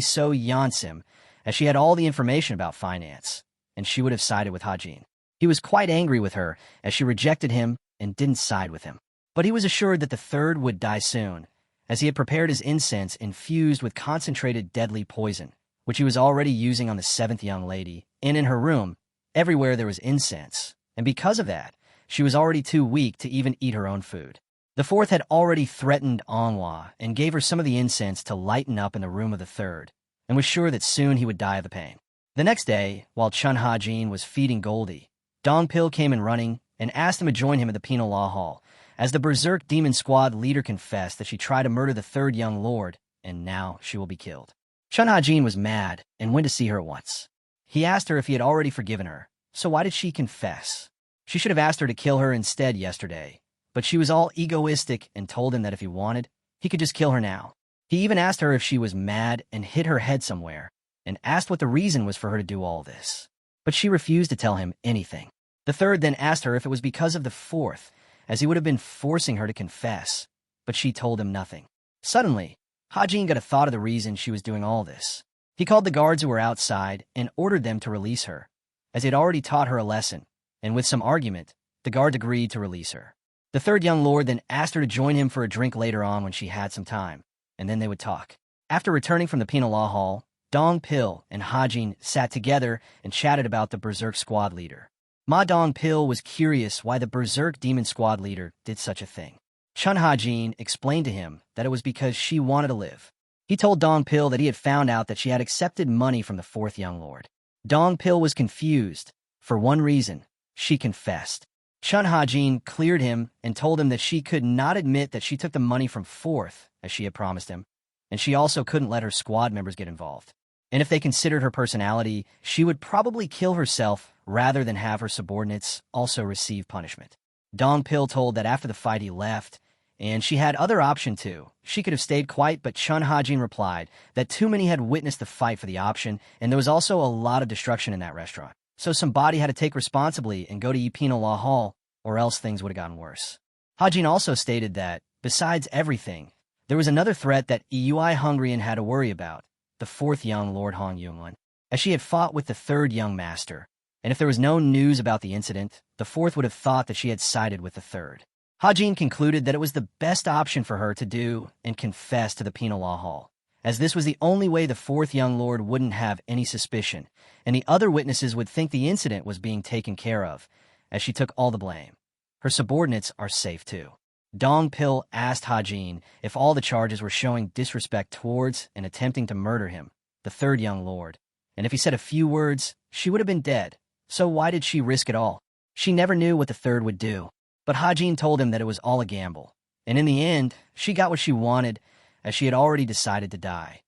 so Yansim, as she had all the information about finance, and she would have sided with Hajin. He was quite angry with her, as she rejected him and didn't side with him. But he was assured that the third would die soon, as he had prepared his incense infused with concentrated deadly poison, which he was already using on the seventh young lady, and in her room, everywhere there was incense, and because of that, she was already too weak to even eat her own food. The fourth had already threatened Manhwa and gave her some of the incense to lighten up in the room of the third, and was sure that soon he would die of the pain. The next day, while Chun Ha-jin was feeding Goldie, Dongpil came in running and asked him to join him at the Penal Law Hall, as the Berserk Demon Squad leader confessed that she tried to murder the third young lord, and now she will be killed. Chun Ha-jin was mad and went to see her at once. He asked her if he had already forgiven her, so why did she confess? She should have asked her to kill her instead yesterday, but she was all egoistic and told him that if he wanted, he could just kill her now. He even asked her if she was mad and hit her head somewhere, and asked what the reason was for her to do all this. But she refused to tell him anything. The third then asked her if it was because of the fourth, as he would have been forcing her to confess, but she told him nothing. Suddenly, Hajin got a thought of the reason she was doing all this. He called the guards who were outside and ordered them to release her, as he had already taught her a lesson, and with some argument, the guards agreed to release her. The third young lord then asked her to join him for a drink later on when she had some time, and then they would talk. After returning from the penal law hall, Dong Pil and Hajin sat together and chatted about the Berserk squad leader. Ma Dong Pil was curious why the Berserk demon squad leader did such a thing. Chun Hajin explained to him that it was because she wanted to live. He told Dong Pil that he had found out that she had accepted money from the fourth young lord. Dong Pil was confused. For one reason, she confessed. Chun Hajin cleared him and told him that she could not admit that she took the money from fourth, as she had promised him, and she also couldn't let her squad members get involved. And if they considered her personality, she would probably kill herself rather than have her subordinates also receive punishment. Dong Pil told that after the fight he left, and she had other option too. She could have stayed quiet, but Chun Hajin replied that too many had witnessed the fight for the option, and there was also a lot of destruction in that restaurant. So somebody had to take responsibility and go to penal law hall, or else things would have gotten worse. Hajin also stated that, besides everything, there was another threat that Eui Hungrian had to worry about, the fourth young Lord Hong Yunglin, as she had fought with the third young master, and if there was no news about the incident, the fourth would have thought that she had sided with the third. Hajin concluded that it was the best option for her to do and confess to the penal law hall, as this was the only way the fourth young lord wouldn't have any suspicion, and the other witnesses would think the incident was being taken care of, as she took all the blame. Her subordinates are safe too. Dong Pil asked Hajin if all the charges were showing disrespect towards and attempting to murder him, the third young lord, and if he said a few words, she would have been dead. So why did she risk it all? She never knew what the third would do. But Hajin told him that it was all a gamble, and in the end, she got what she wanted, as she had already decided to die.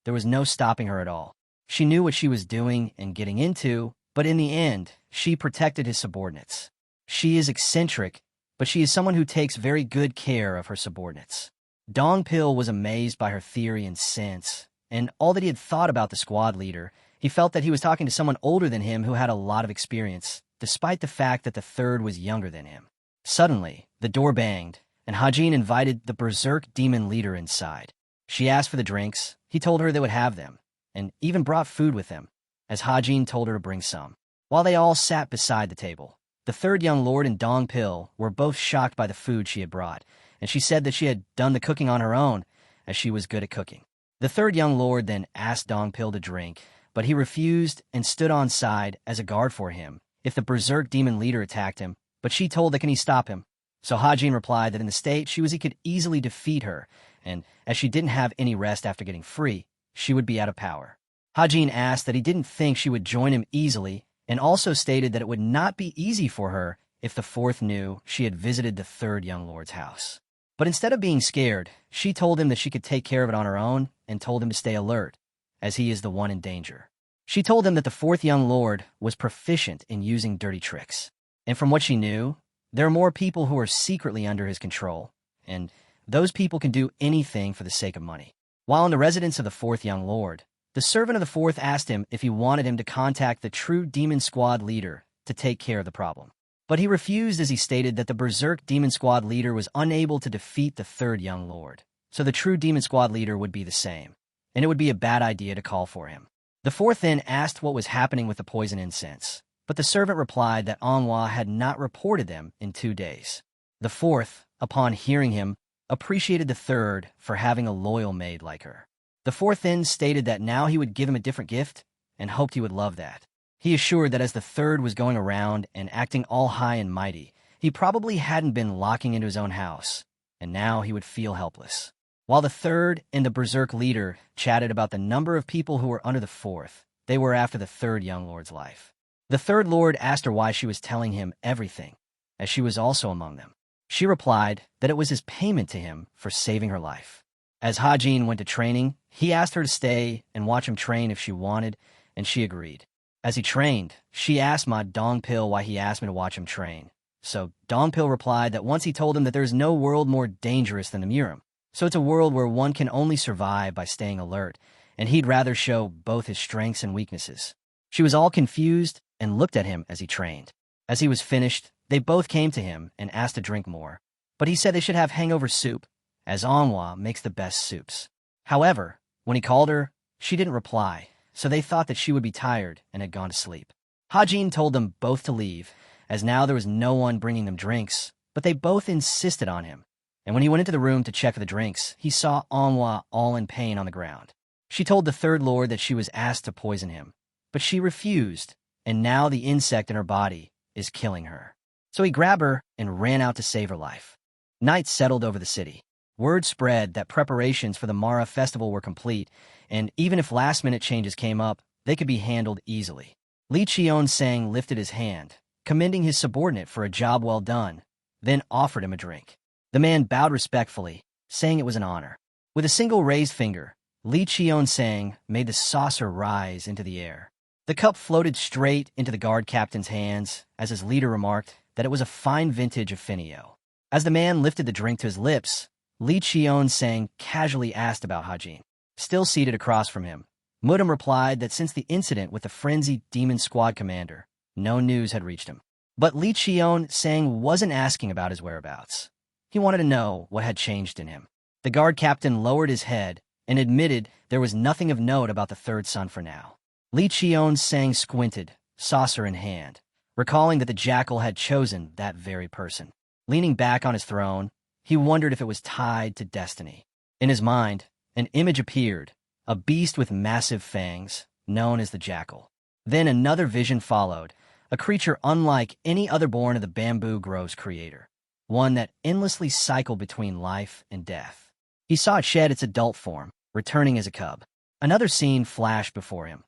There was no stopping her at all. She knew what she was doing and getting into, but in the end, she protected his subordinates. She is eccentric, but she is someone who takes very good care of her subordinates. Dong Pil was amazed by her theory and sense, and all that he had thought about the squad leader. He felt that he was talking to someone older than him who had a lot of experience, despite the fact that the third was younger than him. Suddenly, the door banged, and Hajin invited the Berserk demon leader inside. She asked for the drinks. He told her they would have them, and even brought food with him, as Hajin told her to bring some. While they all sat beside the table, the third young lord and Dong Pil were both shocked by the food she had brought, and she said that she had done the cooking on her own, as she was good at cooking. The third young lord then asked Dong Pil to drink, but he refused and stood on side as a guard for him if the Berserk demon leader attacked him, but she told that can he stop him. So Hajin replied that in the state he could easily defeat her, and as she didn't have any rest after getting free, she would be out of power. Hajin asked that he didn't think she would join him easily, and also stated that it would not be easy for her if the fourth knew she had visited the third young lord's house. But instead of being scared, she told him that she could take care of it on her own and told him to stay alert, as he is the one in danger. She told him that the fourth young lord was proficient in using dirty tricks. And from what she knew, there are more people who are secretly under his control, and those people can do anything for the sake of money. While in the residence of the fourth young lord, the servant of the fourth asked him if he wanted him to contact the true demon squad leader to take care of the problem. But he refused, as he stated that the Berserk demon squad leader was unable to defeat the third young lord, so the true demon squad leader would be the same, and it would be a bad idea to call for him. The fourth then asked what was happening with the poison incense, but the servant replied that Manhwa had not reported them in 2 days. The fourth, upon hearing him, appreciated the third for having a loyal maid like her. The fourth then stated that now he would give him a different gift and hoped he would love that. He assured that as the third was going around and acting all high and mighty, he probably hadn't been locking into his own house, and now he would feel helpless. While the third and the Berserk leader chatted about the number of people who were under the fourth, they were after the third young lord's life. The third lord asked her why she was telling him everything, as she was also among them. She replied that it was his payment to him for saving her life. As Hajin went to training, he asked her to stay and watch him train if she wanted, and she agreed. As he trained, she asked Ma Dongpil why he asked me to watch him train. So Dongpil replied that once he told him that there is no world more dangerous than the Murim. So it's a world where one can only survive by staying alert, and he'd rather show both his strengths and weaknesses. She was all confused and looked at him as he trained. As he was finished, they both came to him and asked to drink more. But he said they should have hangover soup, as Manhwa makes the best soups. However, when he called her, she didn't reply, so they thought that she would be tired and had gone to sleep. Hajin told them both to leave, as now there was no one bringing them drinks, but they both insisted on him. And when he went into the room to check for the drinks, he saw Manhwa all in pain on the ground. She told the third lord that she was asked to poison him, but she refused, and now the insect in her body is killing her. So he grabbed her and ran out to save her life. Night settled over the city. Word spread that preparations for the Mara festival were complete, and even if last-minute changes came up, they could be handled easily. Li Qian-sang lifted his hand, commending his subordinate for a job well done, then offered him a drink. The man bowed respectfully, saying it was an honor. With a single raised finger, Li Qian-sang made the saucer rise into the air. The cup floated straight into the guard captain's hands, as his leader remarked that it was a fine vintage of Finio. As the man lifted the drink to his lips, Li Qian-sang casually asked about Hajin. Still seated across from him, Mudam replied that since the incident with the frenzied demon squad commander, no news had reached him. But Li Qian-sang wasn't asking about his whereabouts. He wanted to know what had changed in him. The guard captain lowered his head and admitted there was nothing of note about the third son for now. Li Qian-sang squinted, saucer in hand, recalling that the jackal had chosen that very person. Leaning back on his throne, he wondered if it was tied to destiny. In his mind, an image appeared, a beast with massive fangs, known as the jackal. Then another vision followed, a creature unlike any other born of the bamboo grove's creator, one that endlessly cycled between life and death. He saw it shed its adult form, returning as a cub. Another scene flashed before him.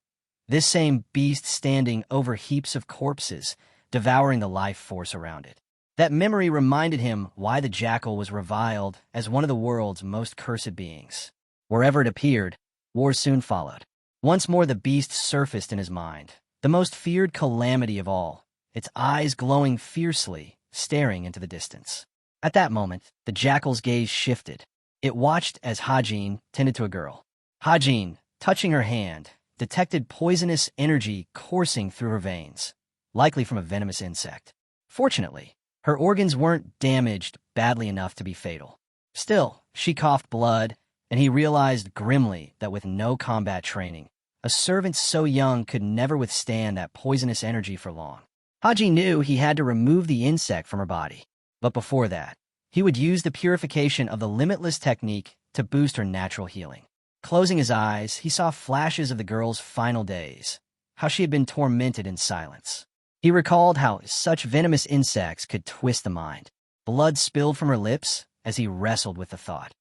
This same beast standing over heaps of corpses, devouring the life force around it. That memory reminded him why the jackal was reviled as one of the world's most cursed beings. Wherever it appeared, war soon followed. Once more the beast surfaced in his mind, the most feared calamity of all, its eyes glowing fiercely, staring into the distance. At that moment, the jackal's gaze shifted. It watched as Hajin tended to a girl. Hajin, touching her hand, detected poisonous energy coursing through her veins, likely from a venomous insect. Fortunately, her organs weren't damaged badly enough to be fatal. Still, she coughed blood, and he realized grimly that with no combat training, a servant so young could never withstand that poisonous energy for long. Haji knew he had to remove the insect from her body, but before that, he would use the purification of the limitless technique to boost her natural healing. Closing his eyes, he saw flashes of the girl's final days, how she had been tormented in silence. He recalled how such venomous insects could twist the mind. Blood spilled from her lips as he wrestled with the thought.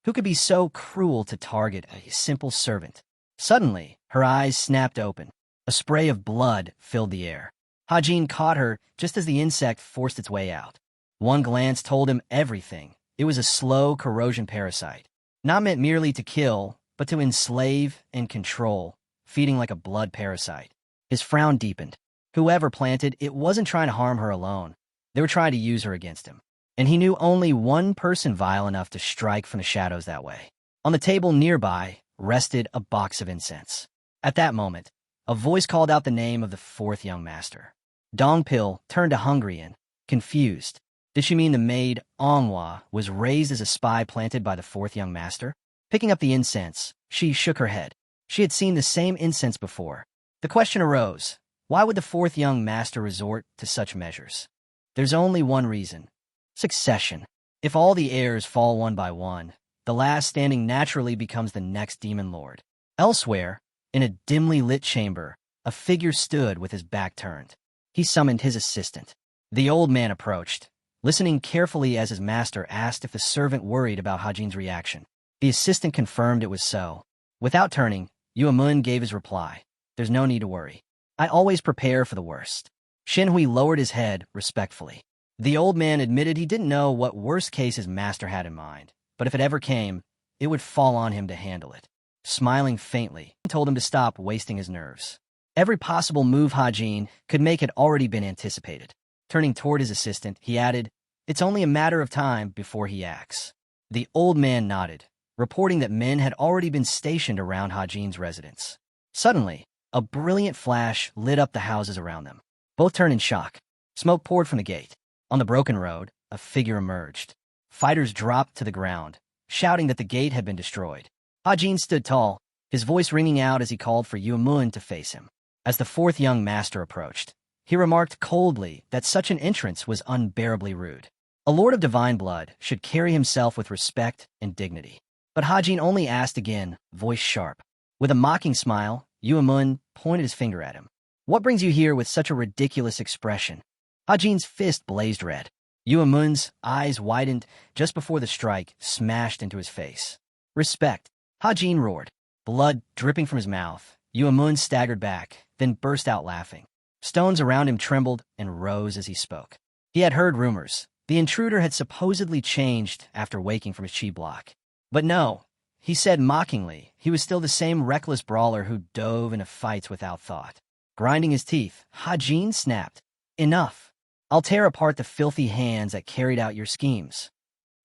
Who could be so cruel to target a simple servant? Suddenly, her eyes snapped open. A spray of blood filled the air. Hajin caught her just as the insect forced its way out. One glance told him everything. It was a slow corrosion parasite, not meant merely to kill, but to enslave and control, feeding like a blood parasite. His frown deepened. Whoever planted it wasn't trying to harm her alone. They were trying to use her against him. And he knew only one person vile enough to strike from the shadows that way. On the table nearby rested a box of incense. At that moment, a voice called out the name of the fourth young master. Dongpil turned to Hungrian, confused. Did she mean the maid, Manhwa, was raised as a spy planted by the fourth young master? Picking up the incense, she shook her head. She had seen the same incense before. The question arose, why would the fourth young master resort to such measures? There's only one reason. Succession. If all the heirs fall one by one, the last standing naturally becomes the next demon lord. Elsewhere, in a dimly lit chamber, a figure stood with his back turned. He summoned his assistant. The old man approached, listening carefully as his master asked if the servant worried about Hajin's reaction. The assistant confirmed it was so. Without turning, Yuamun gave his reply. There's no need to worry. I always prepare for the worst. Shinhui lowered his head respectfully. The old man admitted he didn't know what worst case his master had in mind, but if it ever came, it would fall on him to handle it. Smiling faintly, he told him to stop wasting his nerves. Every possible move Hajin could make had already been anticipated. Turning toward his assistant, he added, "It's only a matter of time before he acts." The old man nodded, reporting that men had already been stationed around Hajin's residence. Suddenly, a brilliant flash lit up the houses around them. Both turned in shock. Smoke poured from the gate. On the broken road, a figure emerged. Fighters dropped to the ground, shouting that the gate had been destroyed. Hajin stood tall, his voice ringing out as he called for Yuemun to face him. As the fourth young master approached, he remarked coldly that such an entrance was unbearably rude. A lord of divine blood should carry himself with respect and dignity. But Hajin only asked again, voice sharp. With a mocking smile, Yuemun pointed his finger at him. "What brings you here with such a ridiculous expression?" Hajin's fist blazed red. Yuemun's eyes widened just before the strike smashed into his face. "Respect," Hajin roared. Blood dripping from his mouth, Yuemun staggered back, then burst out laughing. Stones around him trembled and rose as he spoke. He had heard rumors. The intruder had supposedly changed after waking from his chi block. But no, he said mockingly, he was still the same reckless brawler who dove into fights without thought. Grinding his teeth, Hajin snapped, "Enough. I'll tear apart the filthy hands that carried out your schemes."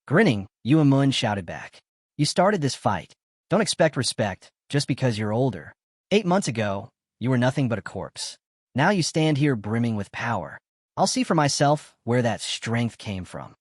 Grinning, Yuemun shouted back, "You started this fight. Don't expect respect just because you're older. 8 months ago, you were nothing but a corpse. Now you stand here brimming with power. I'll see for myself where that strength came from."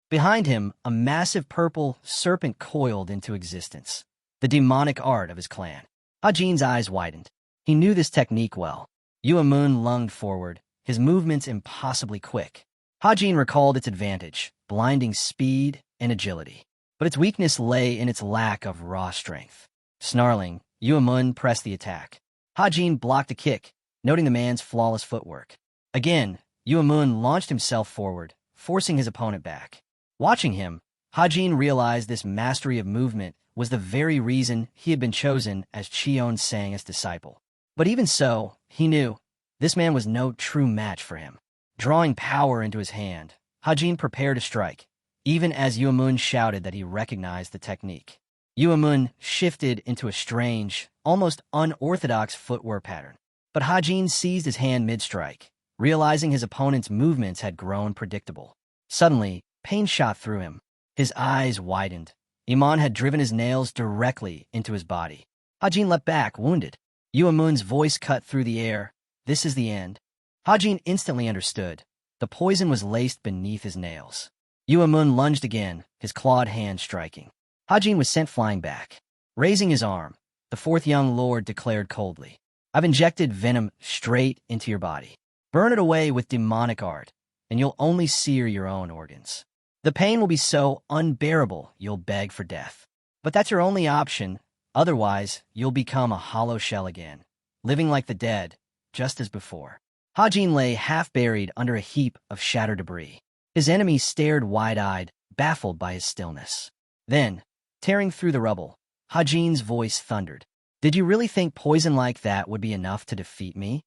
Behind him, a massive purple serpent coiled into existence, the demonic art of his clan. Hajin's eyes widened. He knew this technique well. Yuemun lunged forward, his movements impossibly quick. Hajin recalled its advantage, blinding speed and agility. But its weakness lay in its lack of raw strength. Snarling, Yuemun pressed the attack. Hajin blocked a kick, noting the man's flawless footwork. Again, Yuemun launched himself forward, forcing his opponent back. Watching him, Hajin realized this mastery of movement was the very reason he had been chosen as Cheon Sang's disciple. But even so, he knew this man was no true match for him. Drawing power into his hand, Hajin prepared to strike, even as Yuemun shouted that he recognized the technique. Yuemun shifted into a strange, almost unorthodox footwear pattern. But Hajin seized his hand mid-strike, realizing his opponent's movements had grown predictable. Suddenly, pain shot through him. His eyes widened. Iman had driven his nails directly into his body. Hajin leapt back, wounded. Yuemun's voice cut through the air. "This is the end." Hajin instantly understood. The poison was laced beneath his nails. Yuemun lunged again, his clawed hand striking. Hajin was sent flying back. Raising his arm, the fourth young lord declared coldly, "I've injected venom straight into your body. Burn it away with demonic art, and you'll only sear your own organs. The pain will be so unbearable you'll beg for death. But that's your only option. Otherwise, you'll become a hollow shell again, living like the dead, just as before." Hajin lay half-buried under a heap of shattered debris. His enemy stared wide-eyed, baffled by his stillness. Then, tearing through the rubble, Hajin's voice thundered, "Did you really think poison like that would be enough to defeat me?"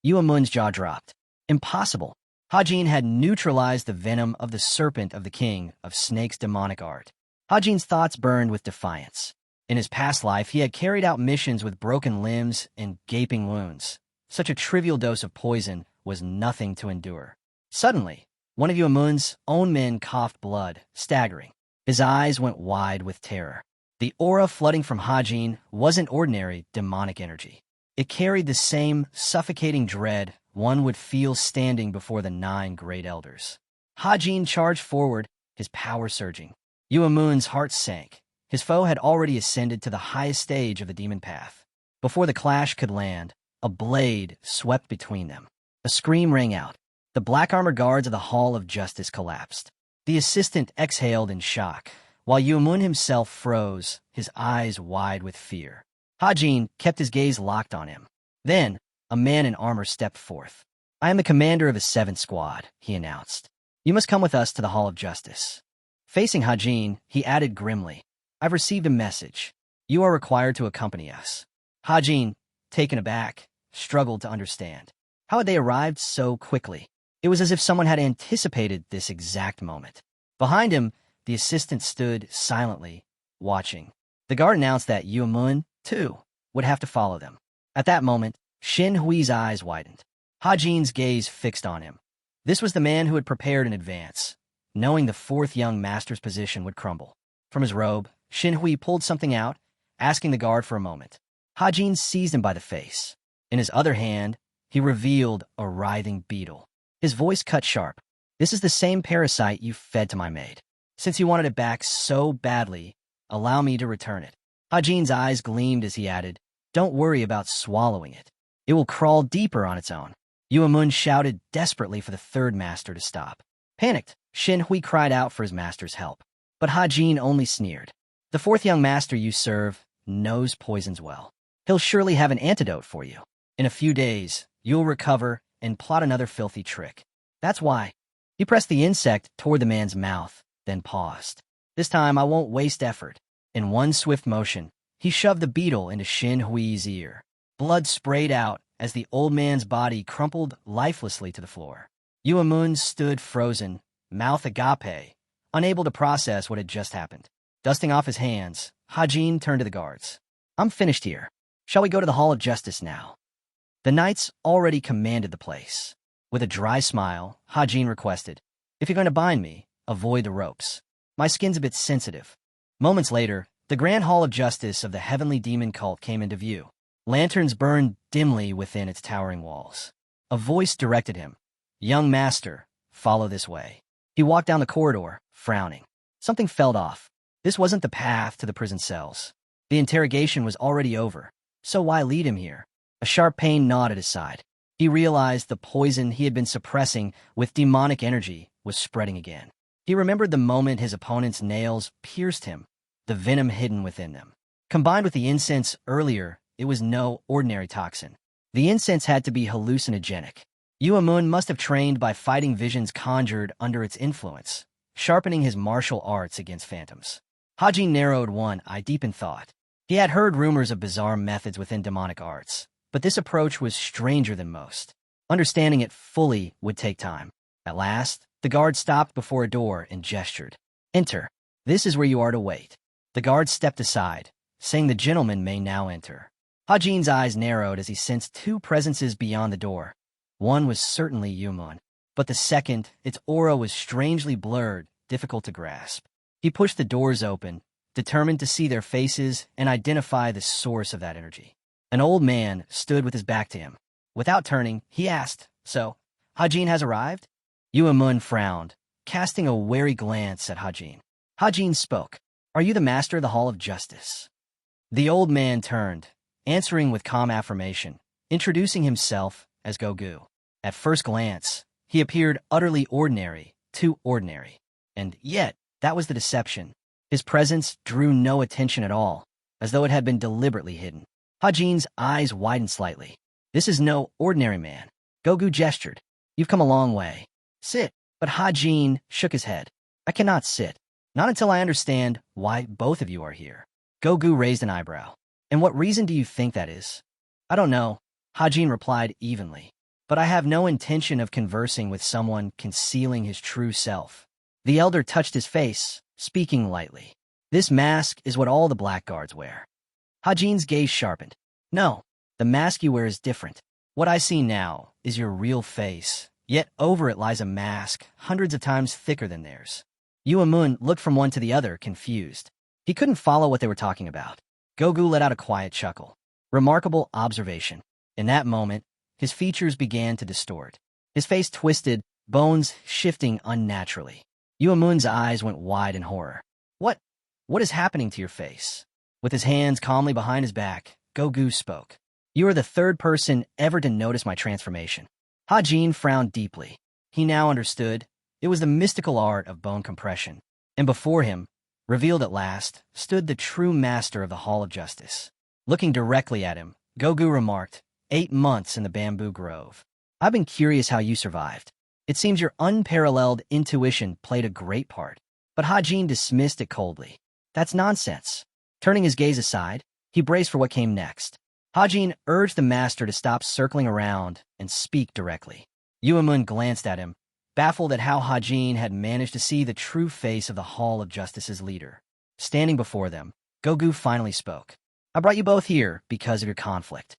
Yuemun's jaw dropped. Impossible. Hajin had neutralized the venom of the serpent of the king of Snake's demonic art. Hajin's thoughts burned with defiance. In his past life, he had carried out missions with broken limbs and gaping wounds. Such a trivial dose of poison was nothing to endure. Suddenly, one of Yuemun's own men coughed blood, staggering. His eyes went wide with terror. The aura flooding from Hajin wasn't ordinary demonic energy. It carried the same suffocating dread one would feel standing before the 9 great elders. Hajin charged forward, his power surging. Yuemun's heart sank. His foe had already ascended to the highest stage of the demon path. Before the clash could land, a blade swept between them. A scream rang out. The black armor guards of the Hall of Justice collapsed. The assistant exhaled in shock, while Yuemun himself froze, his eyes wide with fear. Hajin kept his gaze locked on him. Then, a man in armor stepped forth. "I am the commander of the 7th Squad," he announced. "You must come with us to the Hall of Justice." Facing Hajin, he added grimly, "I've received a message. You are required to accompany us." Hajin, taken aback, struggled to understand. How had they arrived so quickly? It was as if someone had anticipated this exact moment. Behind him, the assistant stood silently, watching. The guard announced that Yuemun, too, would have to follow them. At that moment, Shin Hui's eyes widened. Hajin's gaze fixed on him. This was the man who had prepared in advance, knowing the fourth young master's position would crumble. From his robe, Shin Hui pulled something out, asking the guard for a moment. Hajin seized him by the face. In his other hand, he revealed a writhing beetle. His voice cut sharp. This is the same parasite you fed to my maid. Since you wanted it back so badly, allow me to return it. Hajin's eyes gleamed as he added, don't worry about swallowing it. It will crawl deeper on its own. Yuamun shouted desperately for the third master to stop. Panicked, Shin Hui cried out for his master's help. But Hajin only sneered. The fourth young master you serve knows poisons well. He'll surely have an antidote for you. In a few days, you'll recover and plot another filthy trick. That's why. He pressed the insect toward the man's mouth, then paused. This time I won't waste effort. In one swift motion, he shoved the beetle into Shin Hui's ear. Blood sprayed out as the old man's body crumpled lifelessly to the floor. Yuamun stood frozen, mouth agape, unable to process what had just happened. Dusting off his hands, Hajin turned to the guards. I'm finished here. Shall we go to the Hall of Justice now? The knights already commanded the place. With a dry smile, Hajin requested, if you're going to bind me, avoid the ropes. My skin's a bit sensitive. Moments later, the Grand Hall of Justice of the Heavenly Demon Cult came into view. Lanterns burned dimly within its towering walls. A voice directed him. Young master, follow this way. He walked down the corridor, frowning. Something felt off. This wasn't the path to the prison cells. The interrogation was already over, so why lead him here? A sharp pain gnawed at his side. He realized the poison he had been suppressing with demonic energy was spreading again. He remembered the moment his opponent's nails pierced him, the venom hidden within them. Combined with the incense earlier, it was no ordinary toxin. The incense had to be hallucinogenic. Yuamun must have trained by fighting visions conjured under its influence, sharpening his martial arts against phantoms. Hajin narrowed one eye deep in thought. He had heard rumors of bizarre methods within demonic arts, but this approach was stranger than most. Understanding it fully would take time. At last, the guard stopped before a door and gestured. Enter. This is where you are to wait. The guard stepped aside, saying the gentleman may now enter. Hajin's eyes narrowed as he sensed two presences beyond the door. One was certainly Yumun, but the second, its aura was strangely blurred, difficult to grasp. He pushed the doors open, determined to see their faces and identify the source of that energy. An old man stood with his back to him. Without turning, he asked, so, Hajin has arrived? Yuamun frowned, casting a wary glance at Hajin. Hajin spoke. Are you the master of the Hall of Justice? The old man turned, answering with calm affirmation, introducing himself as Gogu. At first glance, he appeared utterly ordinary, too ordinary. And yet, that was the deception. His presence drew no attention at all, as though it had been deliberately hidden. Hajin's eyes widened slightly. This is no ordinary man. Gogu gestured. You've come a long way. Sit. But Hajin shook his head. I cannot sit. Not until I understand why both of you are here. Gogu raised an eyebrow. And what reason do you think that is? I don't know, Hajin replied evenly. But I have no intention of conversing with someone concealing his true self. The elder touched his face, speaking lightly. This mask is what all the blackguards wear. Hajin's gaze sharpened. No, the mask you wear is different. What I see now is your real face, yet over it lies a mask hundreds of times thicker than theirs. Yuamun looked from one to the other, confused. He couldn't follow what they were talking about. Gogu let out a quiet chuckle. Remarkable observation. In that moment, his features began to distort. His face twisted, bones shifting unnaturally. Yuamun's eyes went wide in horror. What is happening to your face? With his hands calmly behind his back, Gogu spoke. You are the third person ever to notice my transformation. Hajin frowned deeply. He now understood. It was the mystical art of bone compression. And before him, revealed at last, stood the true master of the Hall of Justice. Looking directly at him, Gogu remarked, 8 months in the bamboo grove. I've been curious how you survived. It seems your unparalleled intuition played a great part. But Hajin dismissed it coldly. That's nonsense. Turning his gaze aside, he braced for what came next. Hajin urged the master to stop circling around and speak directly. Yuamun glanced at him, baffled at how Hajin had managed to see the true face of the Hall of Justice's leader. Standing before them, Gogu finally spoke. I brought you both here because of your conflict.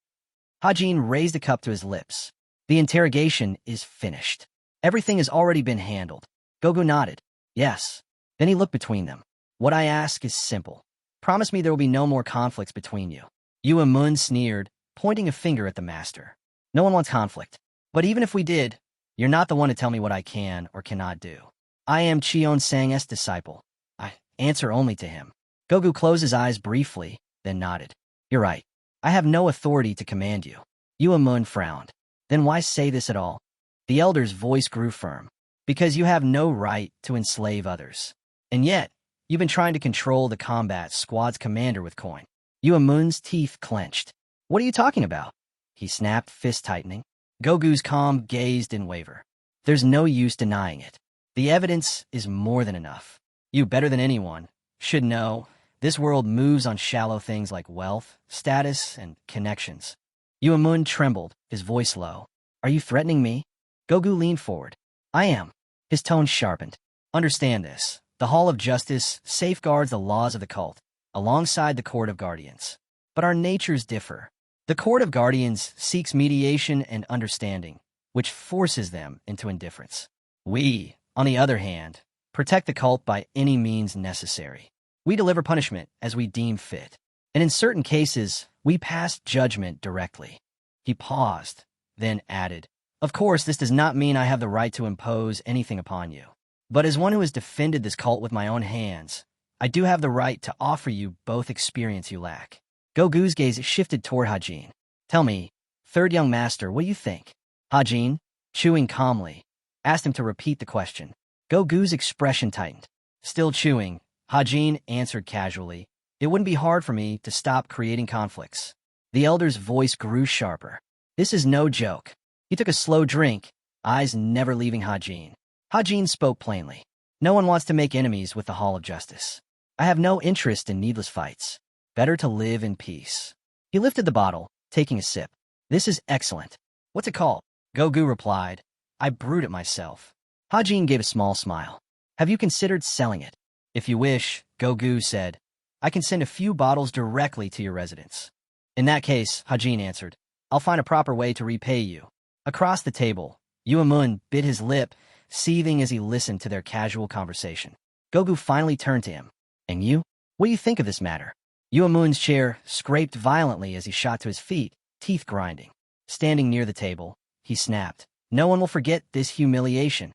Hajin raised a cup to his lips. The interrogation is finished. Everything has already been handled. Gogu nodded. Yes. Then he looked between them. What I ask is simple. Promise me there will be no more conflicts between you. Yuamun sneered, pointing a finger at the master. No one wants conflict. But even if we did, you're not the one to tell me what I can or cannot do. I am Cheon Sang's disciple. I answer only to him. Gogu closed his eyes briefly, then nodded. You're right. I have no authority to command you. Yuamun frowned. Then why say this at all? The elder's voice grew firm. Because you have no right to enslave others. And yet, you've been trying to control the combat squad's commander with coin. Yuamun's teeth clenched. What are you talking about? He snapped, fist tightening. Gogu's calm gaze didn't waver. There's no use denying it. The evidence is more than enough. You, better than anyone, should know this world moves on shallow things like wealth, status, and connections. Yuamun trembled, his voice low. Are you threatening me? Gogu leaned forward. I am. His tone sharpened. Understand this. The Hall of Justice safeguards the laws of the cult, alongside the Court of Guardians. But our natures differ. The Court of Guardians seeks mediation and understanding, which forces them into indifference. We, on the other hand, protect the cult by any means necessary. We deliver punishment as we deem fit, and in certain cases, we pass judgment directly. He paused, then added, Of course, this does not mean I have the right to impose anything upon you. But as one who has defended this cult with my own hands, I do have the right to offer you both experience you lack. Gogu's gaze shifted toward Hajin. Tell me, third young master, what do you think? Hajin, chewing calmly, asked him to repeat the question. Gogu's expression tightened. Still chewing, Hajin answered casually, It wouldn't be hard for me to stop creating conflicts. The elder's voice grew sharper. This is no joke. He took a slow drink, eyes never leaving Hajin. Hajin spoke plainly. No one wants to make enemies with the Hall of Justice. I have no interest in needless fights. Better to live in peace. He lifted the bottle, taking a sip. This is excellent. What's it called? Gogu replied. I brewed it myself. Hajin gave a small smile. Have you considered selling it? If you wish, Gogu said, I can send a few bottles directly to your residence. In that case, Hajin answered, I'll find a proper way to repay you. Across the table, Yuamun bit his lip, seething as he listened to their casual conversation. Gogu finally turned to him. And you? What do you think of this matter? Yuamun's chair scraped violently as he shot to his feet, teeth grinding. Standing near the table, he snapped. No one will forget this humiliation.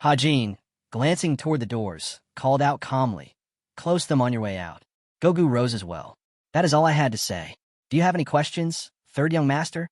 Hajin, glancing toward the doors, called out calmly. Close them on your way out. Gogu rose as well. That is all I had to say. Do you have any questions, third young master?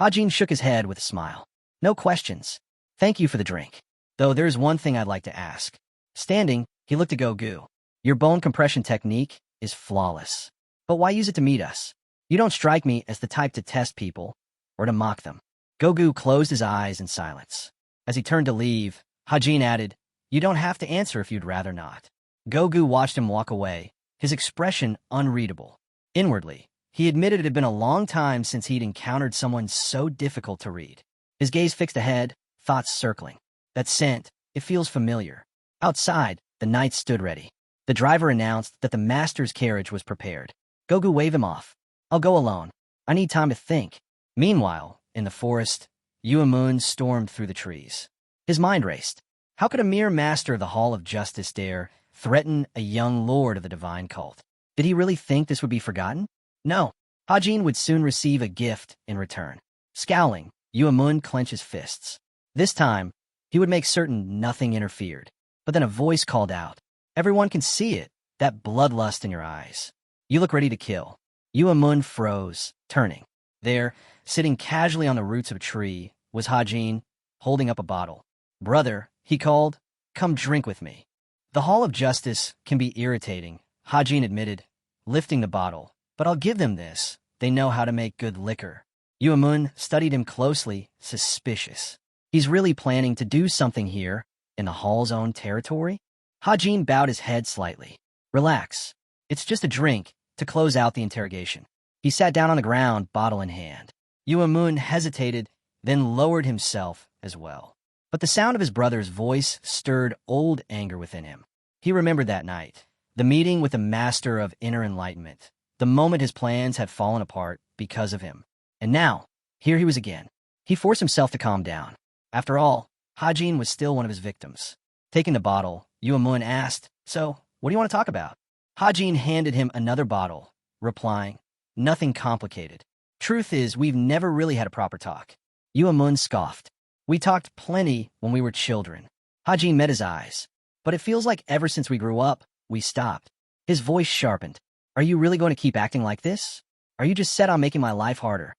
Hajin shook his head with a smile. No questions. Thank you for the drink. Though there's one thing I'd like to ask. Standing, he looked at Gogu. Your bone compression technique is flawless. But why use it to meet us? You don't strike me as the type to test people or to mock them. Gogu closed his eyes in silence. As he turned to leave, Hajin added, You don't have to answer if you'd rather not. Gogu watched him walk away, his expression unreadable. Inwardly, he admitted it had been a long time since he'd encountered someone so difficult to read. His gaze fixed ahead, thoughts circling. That scent, it feels familiar. Outside, the knights stood ready. The driver announced that the master's carriage was prepared. Gogu waved him off. I'll go alone. I need time to think. Meanwhile, in the forest, Yuamun stormed through the trees. His mind raced. How could a mere master of the Hall of Justice dare threaten a young lord of the divine cult? Did he really think this would be forgotten? No. Hajin would soon receive a gift in return. Scowling, Yuamun clenched his fists. This time, he would make certain nothing interfered. But then a voice called out. Everyone can see it, that bloodlust in your eyes. You look ready to kill. Yuamun froze, turning. There, sitting casually on the roots of a tree, was Hajin, holding up a bottle. Brother, he called, come drink with me. The Hall of Justice can be irritating, Hajin admitted, lifting the bottle. But I'll give them this. They know how to make good liquor. Yuamun studied him closely, suspicious. He's really planning to do something here, in the Hall's own territory? Hajin bowed his head slightly. Relax. It's just a drink, to close out the interrogation. He sat down on the ground, bottle in hand. Yuamun hesitated, then lowered himself as well. But the sound of his brother's voice stirred old anger within him. He remembered that night, the meeting with the master of inner enlightenment, the moment his plans had fallen apart because of him. And now, Here he was again. He forced himself to calm down. After all, Hajin was still one of his victims. Taking the bottle, Yuamun asked, "So, what do you want to talk about?" Hajin handed him another bottle, replying, "Nothing complicated. Truth is, we've never really had a proper talk." Yuamun scoffed. "We talked plenty when we were children." Hajin met his eyes. "But it feels like ever since we grew up, we stopped." His voice sharpened. "Are you really going to keep acting like this? Are you just set on making my life harder?"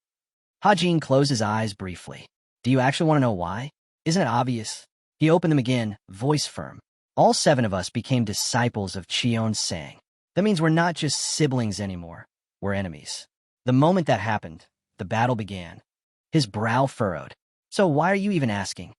Hajin closed his eyes briefly. "Do you actually want to know why? Isn't it obvious?" He opened them again, voice firm. "All 7 of us became disciples of Cheon Sang. That means we're not just siblings anymore. We're enemies." The moment that happened, the battle began. His brow furrowed. "So why are you even asking?"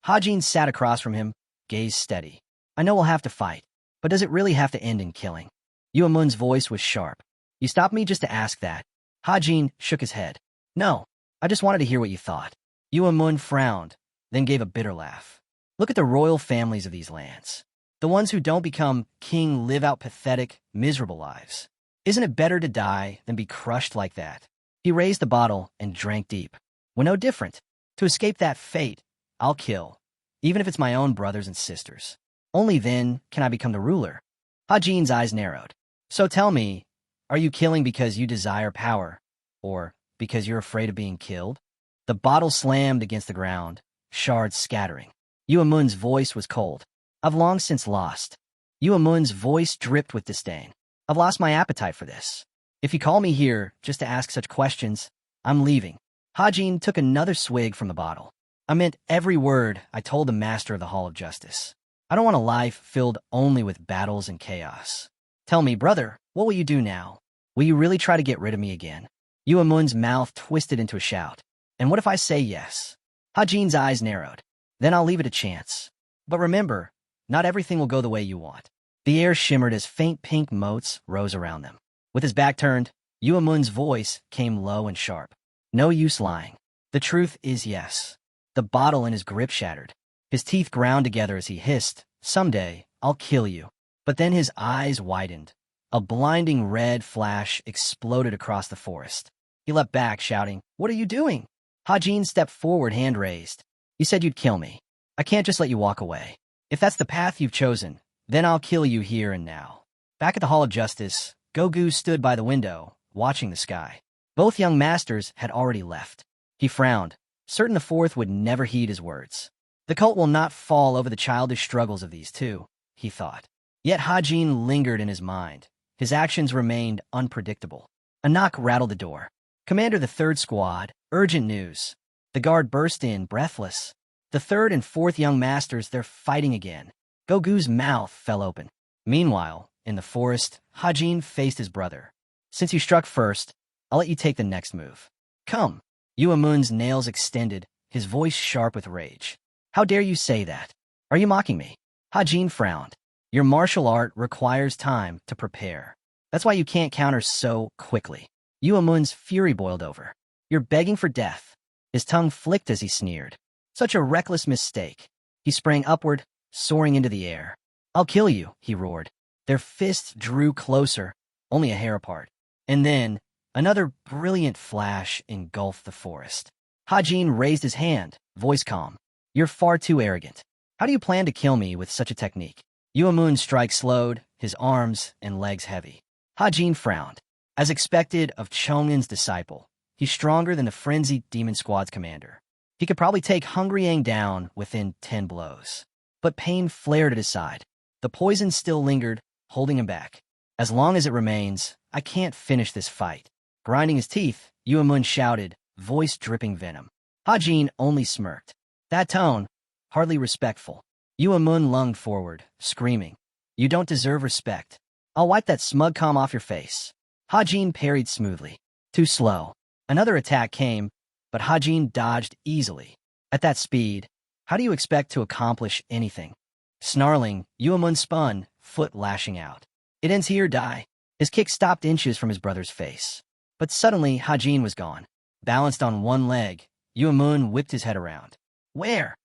Hajin sat across from him, gaze steady. "I know we'll have to fight, but does it really have to end in killing?" Yuamun's voice was sharp. "You stopped me just to ask that." Hajin shook his head. "No, I just wanted to hear what you thought." Yuamun frowned, then gave a bitter laugh. "Look at the royal families of these lands. The ones who don't become king live out pathetic, miserable lives. Isn't it better to die than be crushed like that?" He raised the bottle and drank deep. "We're no different. To escape that fate, I'll kill, even if it's my own brothers and sisters. Only then can I become the ruler." Hajin's eyes narrowed. "So tell me, are you killing because you desire power, or because you're afraid of being killed?" The bottle slammed against the ground, shards scattering. Yuamun's voice was cold. "I've long since lost." Yuamun's voice dripped with disdain. "I've lost my appetite for this. If you call me here just to ask such questions, I'm leaving." Hajin took another swig from the bottle. "I meant every word I told the master of the Hall of Justice. I don't want a life filled only with battles and chaos. Tell me, brother, what will you do now? Will you really try to get rid of me again?" Yuamun's mouth twisted into a shout. "And what if I say yes?" Hajin's eyes narrowed. "Then I'll leave it a chance. But remember, not everything will go the way you want." The air shimmered as faint pink motes rose around them. With his back turned, Yuamun's voice came low and sharp. "No use lying. The truth is yes." The bottle in his grip shattered. His teeth ground together as he hissed, "Someday, I'll kill you." But then his eyes widened. A blinding red flash exploded across the forest. He leapt back, shouting, "What are you doing?" Hajin stepped forward, hand raised. "You said you'd kill me. I can't just let you walk away. If that's the path you've chosen, then I'll kill you here and now." Back at the Hall of Justice, Gogu stood by the window, watching the sky. Both young masters had already left. He frowned, certain the 4th would never heed his words. The cult will not fall over the childish struggles of these 2, he thought. Yet Hajin lingered in his mind. His actions remained unpredictable. A knock rattled the door. "Commander, the 3rd Squad, urgent news." The guard burst in, breathless. The 3rd and 4th young masters, they're fighting again. Gogu's mouth fell open. Meanwhile, in the forest, Hajin faced his brother. "Since you struck first, I'll let you take the next move. Come." Yuamun's nails extended, his voice sharp with rage. "How dare you say that? Are you mocking me?" Hajin frowned. "Your martial art requires time to prepare. That's why you can't counter so quickly." Yuamun's fury boiled over. "You're begging for death." His tongue flicked as he sneered. "Such a reckless mistake." He sprang upward, soaring into the air. "I'll kill you," he roared. Their fists drew closer, only a hair apart. And then, another brilliant flash engulfed the forest. Hajin raised his hand, voice calm. "You're far too arrogant. How do you plan to kill me with such a technique?" Yuamun's strike slowed, his arms and legs heavy. Hajin frowned. As expected of Chongnan's disciple, he's stronger than the frenzied Demon Squad's commander. He could probably take Hungry Yang down within 10 blows. But pain flared at his side. The poison still lingered, holding him back. "As long as it remains, I can't finish this fight." Grinding his teeth, Yuamun shouted, voice dripping venom. Hajin only smirked. That tone, hardly respectful. Yuamun lunged forward, screaming, "You don't deserve respect. I'll wipe that smug calm off your face." Hajin parried smoothly. Too slow. Another attack came, but Hajin dodged easily. At that speed, how do you expect to accomplish anything? Snarling, Yuamun spun, foot lashing out. "It ends here, die." His kick stopped inches from his brother's face. But suddenly, Hajin was gone. Balanced on one leg, Yuamun whipped his head around. "Where?"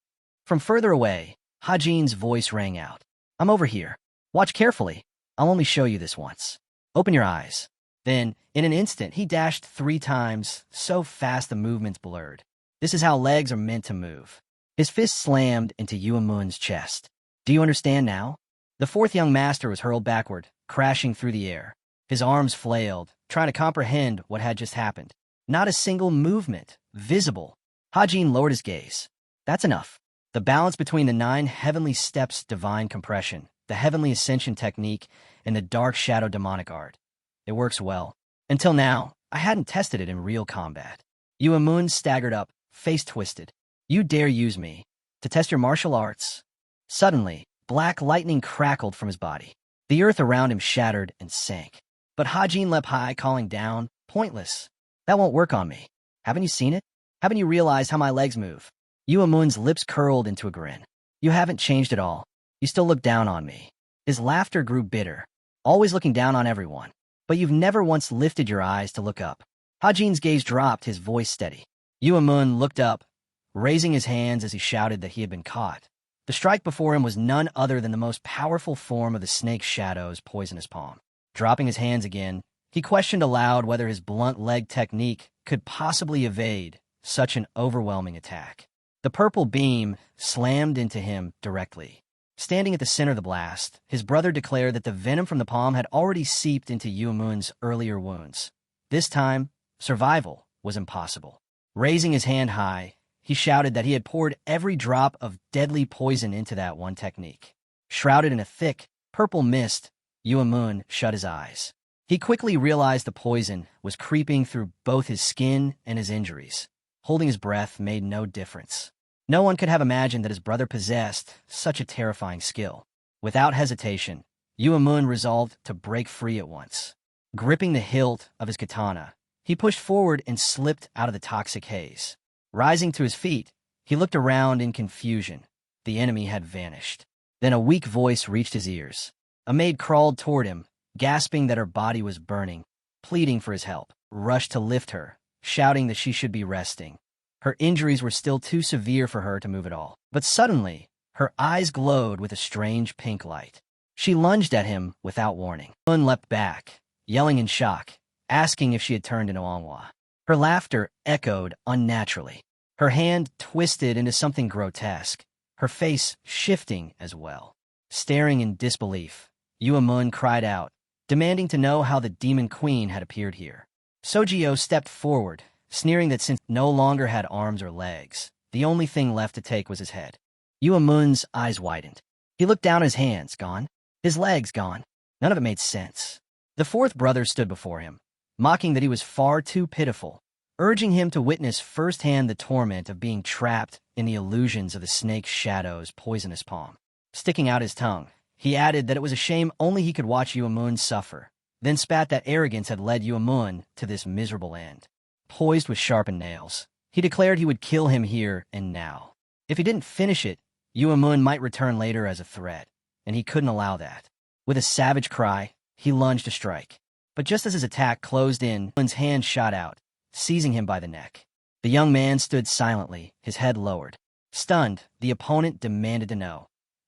From further away, Hajin's voice rang out. "I'm over here. Watch carefully. I'll only show you this once. Open your eyes." Then, in an instant, he dashed 3 times, so fast the movements blurred. This is how legs are meant to move. His fist slammed into Yuemun's chest. Do you understand now? The fourth young master was hurled backward, crashing through the air. His arms flailed, trying to comprehend what had just happened. Not a single movement visible. Hajin lowered his gaze. That's enough. The balance between the 9 heavenly steps divine compression, the heavenly ascension technique, and the dark shadow demonic art. It works well. Until now, I hadn't tested it in real combat. Yuemun staggered up, face twisted. You dare use me to test your martial arts? Suddenly, black lightning crackled from his body. The earth around him shattered and sank. But Hajin leapt high, calling down, pointless. That won't work on me. Haven't you seen it? Haven't you realized how my legs move? Yuemun's lips curled into a grin. You haven't changed at all. You still look down on me. His laughter grew bitter, always looking down on everyone. But you've never once lifted your eyes to look up. Hajin's gaze dropped, his voice steady. Yuemun looked up, raising his hands as he shouted that he had been caught. The strike before him was none other than the most powerful form of the snake shadow's poisonous palm. Dropping his hands again, he questioned aloud whether his blunt leg technique could possibly evade such an overwhelming attack. The purple beam slammed into him directly. Standing at the center of the blast, his brother declared that the venom from the palm had already seeped into Yuemun's earlier wounds. This time, survival was impossible. Raising his hand high, he shouted that he had poured every drop of deadly poison into that one technique. Shrouded in a thick, purple mist, Yuemun shut his eyes. He quickly realized the poison was creeping through both his skin and his injuries. Holding his breath made no difference. No one could have imagined that his brother possessed such a terrifying skill. Without hesitation, Yuemun resolved to break free at once. Gripping the hilt of his katana, he pushed forward and slipped out of the toxic haze. Rising to his feet, he looked around in confusion. The enemy had vanished. Then a weak voice reached his ears. A maid crawled toward him, gasping that her body was burning, pleading for his help. Rushed to lift her, shouting that she should be resting. Her injuries were still too severe for her to move at all. But suddenly, her eyes glowed with a strange pink light. She lunged at him without warning. Yuemun leapt back, yelling in shock, asking if she had turned into manhua. Her laughter echoed unnaturally. Her hand twisted into something grotesque, her face shifting as well. Staring in disbelief, Yuemun cried out, demanding to know how the demon queen had appeared here. Sojio stepped forward, sneering that since no longer had arms or legs, the only thing left to take was his head. Yuemun's eyes widened. He looked down at his hands, gone. His legs, gone. None of it made sense. The fourth brother stood before him, mocking that he was far too pitiful, urging him to witness firsthand the torment of being trapped in the illusions of the snake shadow's poisonous palm. Sticking out his tongue, he added that it was a shame only he could watch Yuemun suffer, then spat that arrogance had led Yuemun to this miserable end. Poised with sharpened nails, he declared he would kill him here and now. If he didn't finish it, Yuemun might return later as a threat, and he couldn't allow that. With a savage cry, he lunged to strike. But just as his attack closed in, Yuemun's hand shot out, seizing him by the neck. The young man stood silently, his head lowered. Stunned, the opponent demanded to know.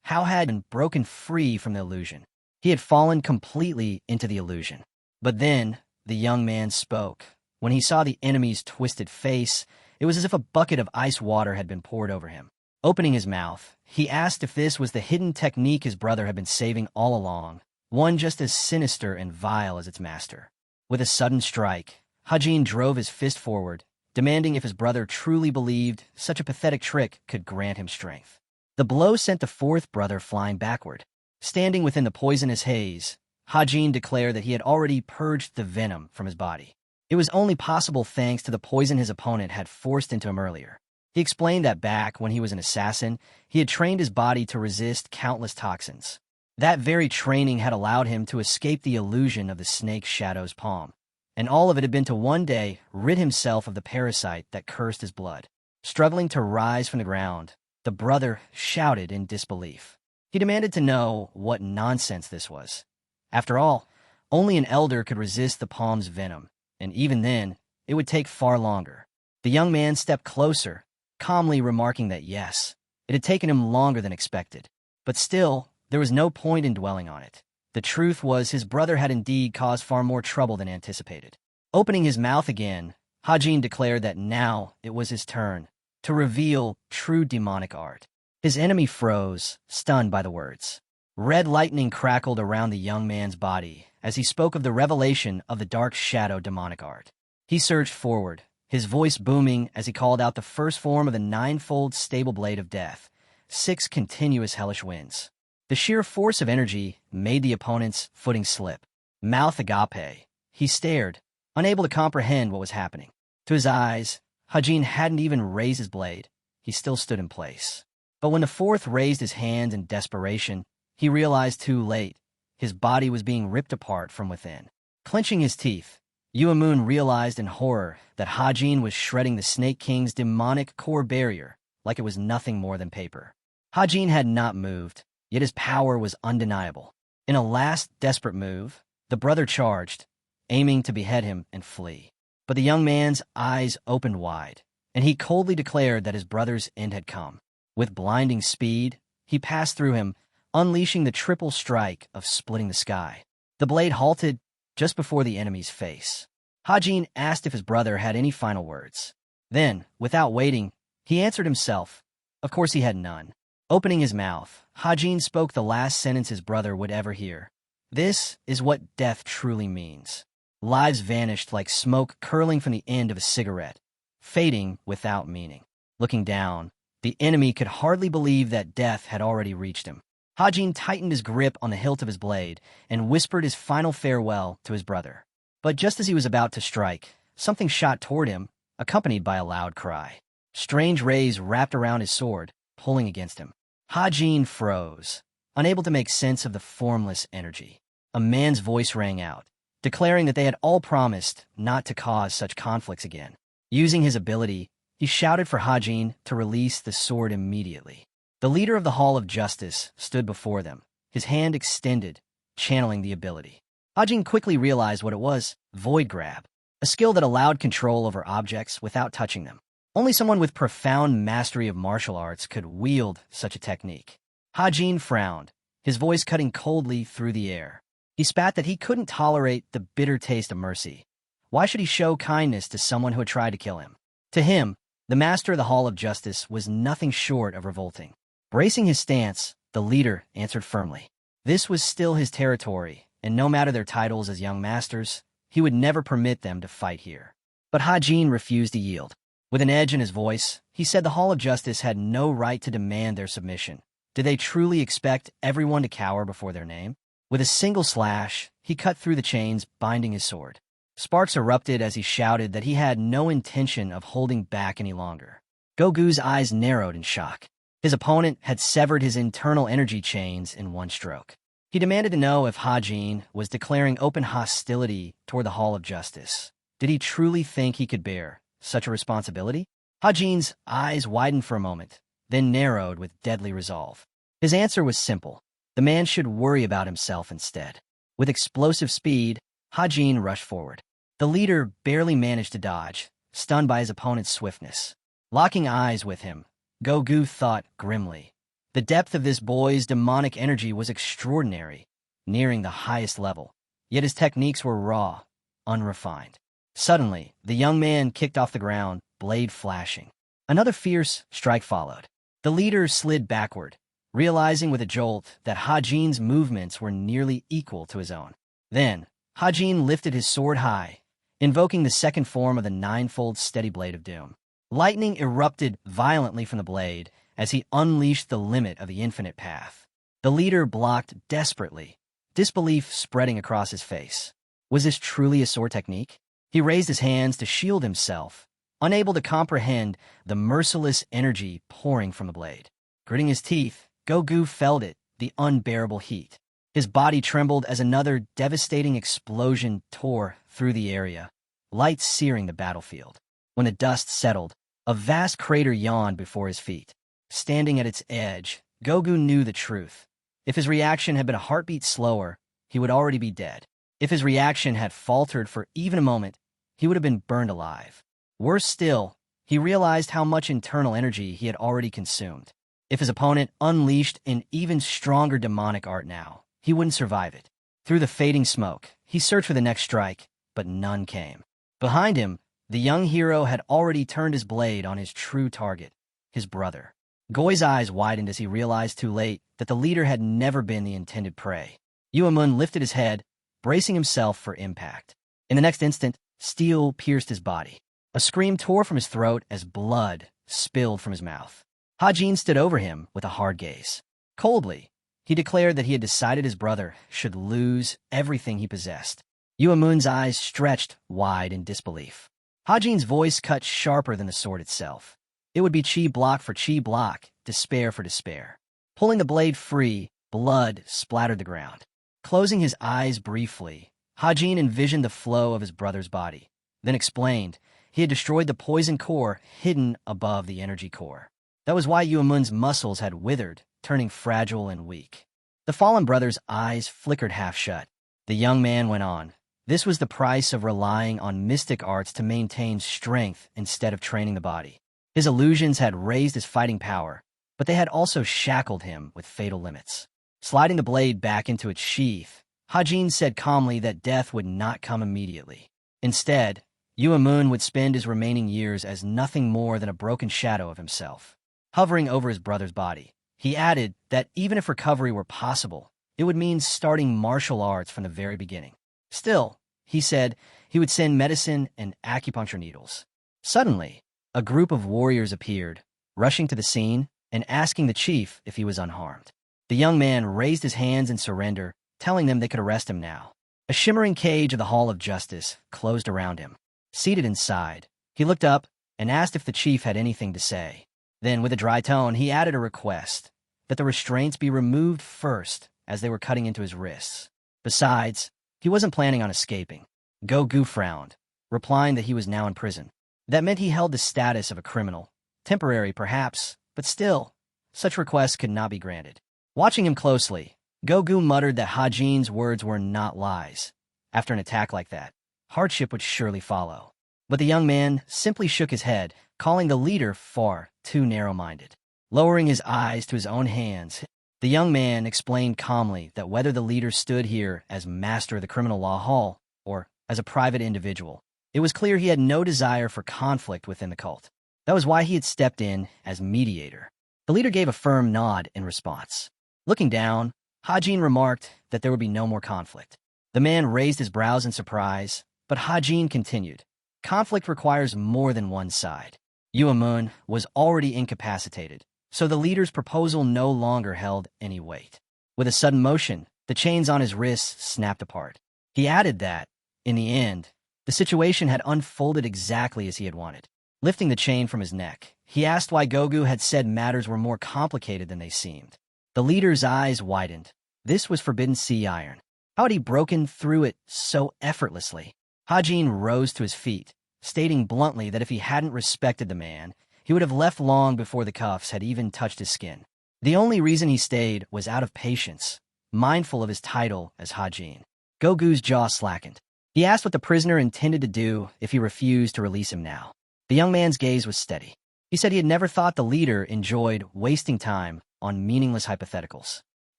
How had he been broken free from the illusion? He had fallen completely into the illusion. But then, the young man spoke. When he saw the enemy's twisted face, it was as if a bucket of ice water had been poured over him. Opening his mouth, he asked if this was the hidden technique his brother had been saving all along, one just as sinister and vile as its master. With a sudden strike, Hajin drove his fist forward, demanding if his brother truly believed such a pathetic trick could grant him strength. The blow sent the fourth brother flying backward. Standing within the poisonous haze, Hajin declared that he had already purged the venom from his body. It was only possible thanks to the poison his opponent had forced into him earlier. He explained that back when he was an assassin, he had trained his body to resist countless toxins. That very training had allowed him to escape the illusion of the snake shadow's palm, and all of it had been to one day rid himself of the parasite that cursed his blood. Struggling to rise from the ground, the brother shouted in disbelief. He demanded to know what nonsense this was. After all, only an elder could resist the palm's venom, and even then, it would take far longer. The young man stepped closer, calmly remarking that yes, it had taken him longer than expected. But still, there was no point in dwelling on it. The truth was his brother had indeed caused far more trouble than anticipated. Opening his mouth again, Hajin declared that now it was his turn to reveal true demonic art. His enemy froze, stunned by the words. Red lightning crackled around the young man's body as he spoke of the revelation of the dark shadow demonic art. He surged forward, his voice booming as he called out the first form of the ninefold stable blade of death, 6 continuous hellish winds. The sheer force of energy made the opponent's footing slip. Mouth agape, he stared, unable to comprehend what was happening. To his eyes, Hajin hadn't even raised his blade. He still stood in place. But when the fourth raised his hand in desperation, he realized too late. His body was being ripped apart from within. Clenching his teeth, Yuamun realized in horror that Hajin was shredding the Snake King's demonic core barrier like it was nothing more than paper. Hajin had not moved, yet his power was undeniable. In a last desperate move, the brother charged, aiming to behead him and flee. But the young man's eyes opened wide, and he coldly declared that his brother's end had come. With blinding speed, he passed through him, unleashing the triple strike of splitting the sky. The blade halted just before the enemy's face. Hajin asked if his brother had any final words. Then, without waiting, he answered himself. Of course he had none. Opening his mouth, Hajin spoke the last sentence his brother would ever hear. This is what death truly means. Lives vanished like smoke curling from the end of a cigarette, fading without meaning. Looking down, the enemy could hardly believe that death had already reached him. Hajin tightened his grip on the hilt of his blade and whispered his final farewell to his brother. But just as he was about to strike, something shot toward him, accompanied by a loud cry. Strange rays wrapped around his sword, pulling against him. Hajin froze, unable to make sense of the formless energy. A man's voice rang out, declaring that they had all promised not to cause such conflicts again. Using his ability, he shouted for Hajin to release the sword immediately. The leader of the Hall of Justice stood before them, his hand extended, channeling the ability. Hajin quickly realized what it was: Void Grab, a skill that allowed control over objects without touching them. Only someone with profound mastery of martial arts could wield such a technique. Hajin frowned, his voice cutting coldly through the air. He spat that he couldn't tolerate the bitter taste of mercy. Why should he show kindness to someone who had tried to kill him? To him, the master of the Hall of Justice was nothing short of revolting. Bracing his stance, the leader answered firmly. This was still his territory, and no matter their titles as young masters, he would never permit them to fight here. But Hajin refused to yield. With an edge in his voice, he said the Hall of Justice had no right to demand their submission. Did they truly expect everyone to cower before their name? With a single slash, he cut through the chains binding his sword. Sparks erupted as he shouted that he had no intention of holding back any longer. Gogu's eyes narrowed in shock. His opponent had severed his internal energy chains in one stroke. He demanded to know if Hajin was declaring open hostility toward the Hall of Justice. Did he truly think he could bear such a responsibility? Hajin's eyes widened for a moment, then narrowed with deadly resolve. His answer was simple. The man should worry about himself instead. With explosive speed, Hajin rushed forward. The leader barely managed to dodge, stunned by his opponent's swiftness. Locking eyes with him, Gogu thought grimly. The depth of this boy's demonic energy was extraordinary, nearing the highest level. Yet his techniques were raw, unrefined. Suddenly, the young man kicked off the ground, blade flashing. Another fierce strike followed. The leader slid backward, realizing with a jolt that Hajin's movements were nearly equal to his own. Then, Hajin lifted his sword high, invoking the second form of the ninefold steady blade of doom. Lightning erupted violently from the blade as he unleashed the limit of the infinite path. The leader blocked desperately, disbelief spreading across his face. Was this truly a sword technique? He raised his hands to shield himself, unable to comprehend the merciless energy pouring from the blade. Gritting his teeth, Gogu felt it, the unbearable heat. His body trembled as another devastating explosion tore through the area, light searing the battlefield. When the dust settled, a vast crater yawned before his feet. Standing at its edge, Gogu knew the truth. If his reaction had been a heartbeat slower, he would already be dead. If his reaction had faltered for even a moment, he would have been burned alive. Worse still, he realized how much internal energy he had already consumed. If his opponent unleashed an even stronger demonic art now, he wouldn't survive it. Through the fading smoke, he searched for the next strike, but none came. Behind him, the young hero had already turned his blade on his true target, his brother. Goi's eyes widened as he realized too late that the leader had never been the intended prey. Yuamun lifted his head, bracing himself for impact. In the next instant, steel pierced his body. A scream tore from his throat as blood spilled from his mouth. Hajin stood over him with a hard gaze. Coldly, he declared that he had decided his brother should lose everything he possessed. Yuamun's eyes stretched wide in disbelief. Hajin's voice cut sharper than the sword itself. It would be chi block for chi block, despair for despair. Pulling the blade free, blood splattered the ground. Closing his eyes briefly, Hajin envisioned the flow of his brother's body, then explained he had destroyed the poison core hidden above the energy core. That was why Yuamun's muscles had withered, turning fragile and weak. The fallen brother's eyes flickered half shut. The young man went on. This was the price of relying on mystic arts to maintain strength instead of training the body. His illusions had raised his fighting power, but they had also shackled him with fatal limits. Sliding the blade back into its sheath, Hajin said calmly that death would not come immediately. Instead, Yuamun would spend his remaining years as nothing more than a broken shadow of himself, hovering over his brother's body. He added that even if recovery were possible, it would mean starting martial arts from the very beginning. Still, he said, he would send medicine and acupuncture needles. Suddenly, a group of warriors appeared, rushing to the scene and asking the chief if he was unharmed. The young man raised his hands in surrender, telling them they could arrest him now. A shimmering cage of the Hall of Justice closed around him. Seated inside, he looked up and asked if the chief had anything to say. Then, with a dry tone, he added a request that the restraints be removed first as they were cutting into his wrists. Besides, he wasn't planning on escaping. Go-Gu frowned, replying that he was now in prison. That meant he held the status of a criminal. Temporary, perhaps, but still, such requests could not be granted. Watching him closely, Go-Gu muttered that Hajin's words were not lies. After an attack like that, hardship would surely follow. But the young man simply shook his head, calling the leader far too narrow-minded. Lowering his eyes to his own hands, the young man explained calmly that whether the leader stood here as master of the criminal law hall or as a private individual, it was clear he had no desire for conflict within the cult. That was why he had stepped in as mediator. The leader gave a firm nod in response. Looking down, Hajin remarked that there would be no more conflict. The man raised his brows in surprise, but Hajin continued. Conflict requires more than one side. Yuamun was already incapacitated, so the leader's proposal no longer held any weight. With a sudden motion, the chains on his wrists snapped apart. He added that, in the end, the situation had unfolded exactly as he had wanted. Lifting the chain from his neck, he asked why Go-Gu had said matters were more complicated than they seemed. The leader's eyes widened. This was forbidden sea iron. How had he broken through it so effortlessly? Hajin rose to his feet, stating bluntly that if he hadn't respected the man, he would have left long before the cuffs had even touched his skin. The only reason he stayed was out of patience, mindful of his title as Hajin. Go-Gu's jaw slackened. He asked what the prisoner intended to do if he refused to release him now. The young man's gaze was steady. He said he had never thought the leader enjoyed wasting time on meaningless hypotheticals.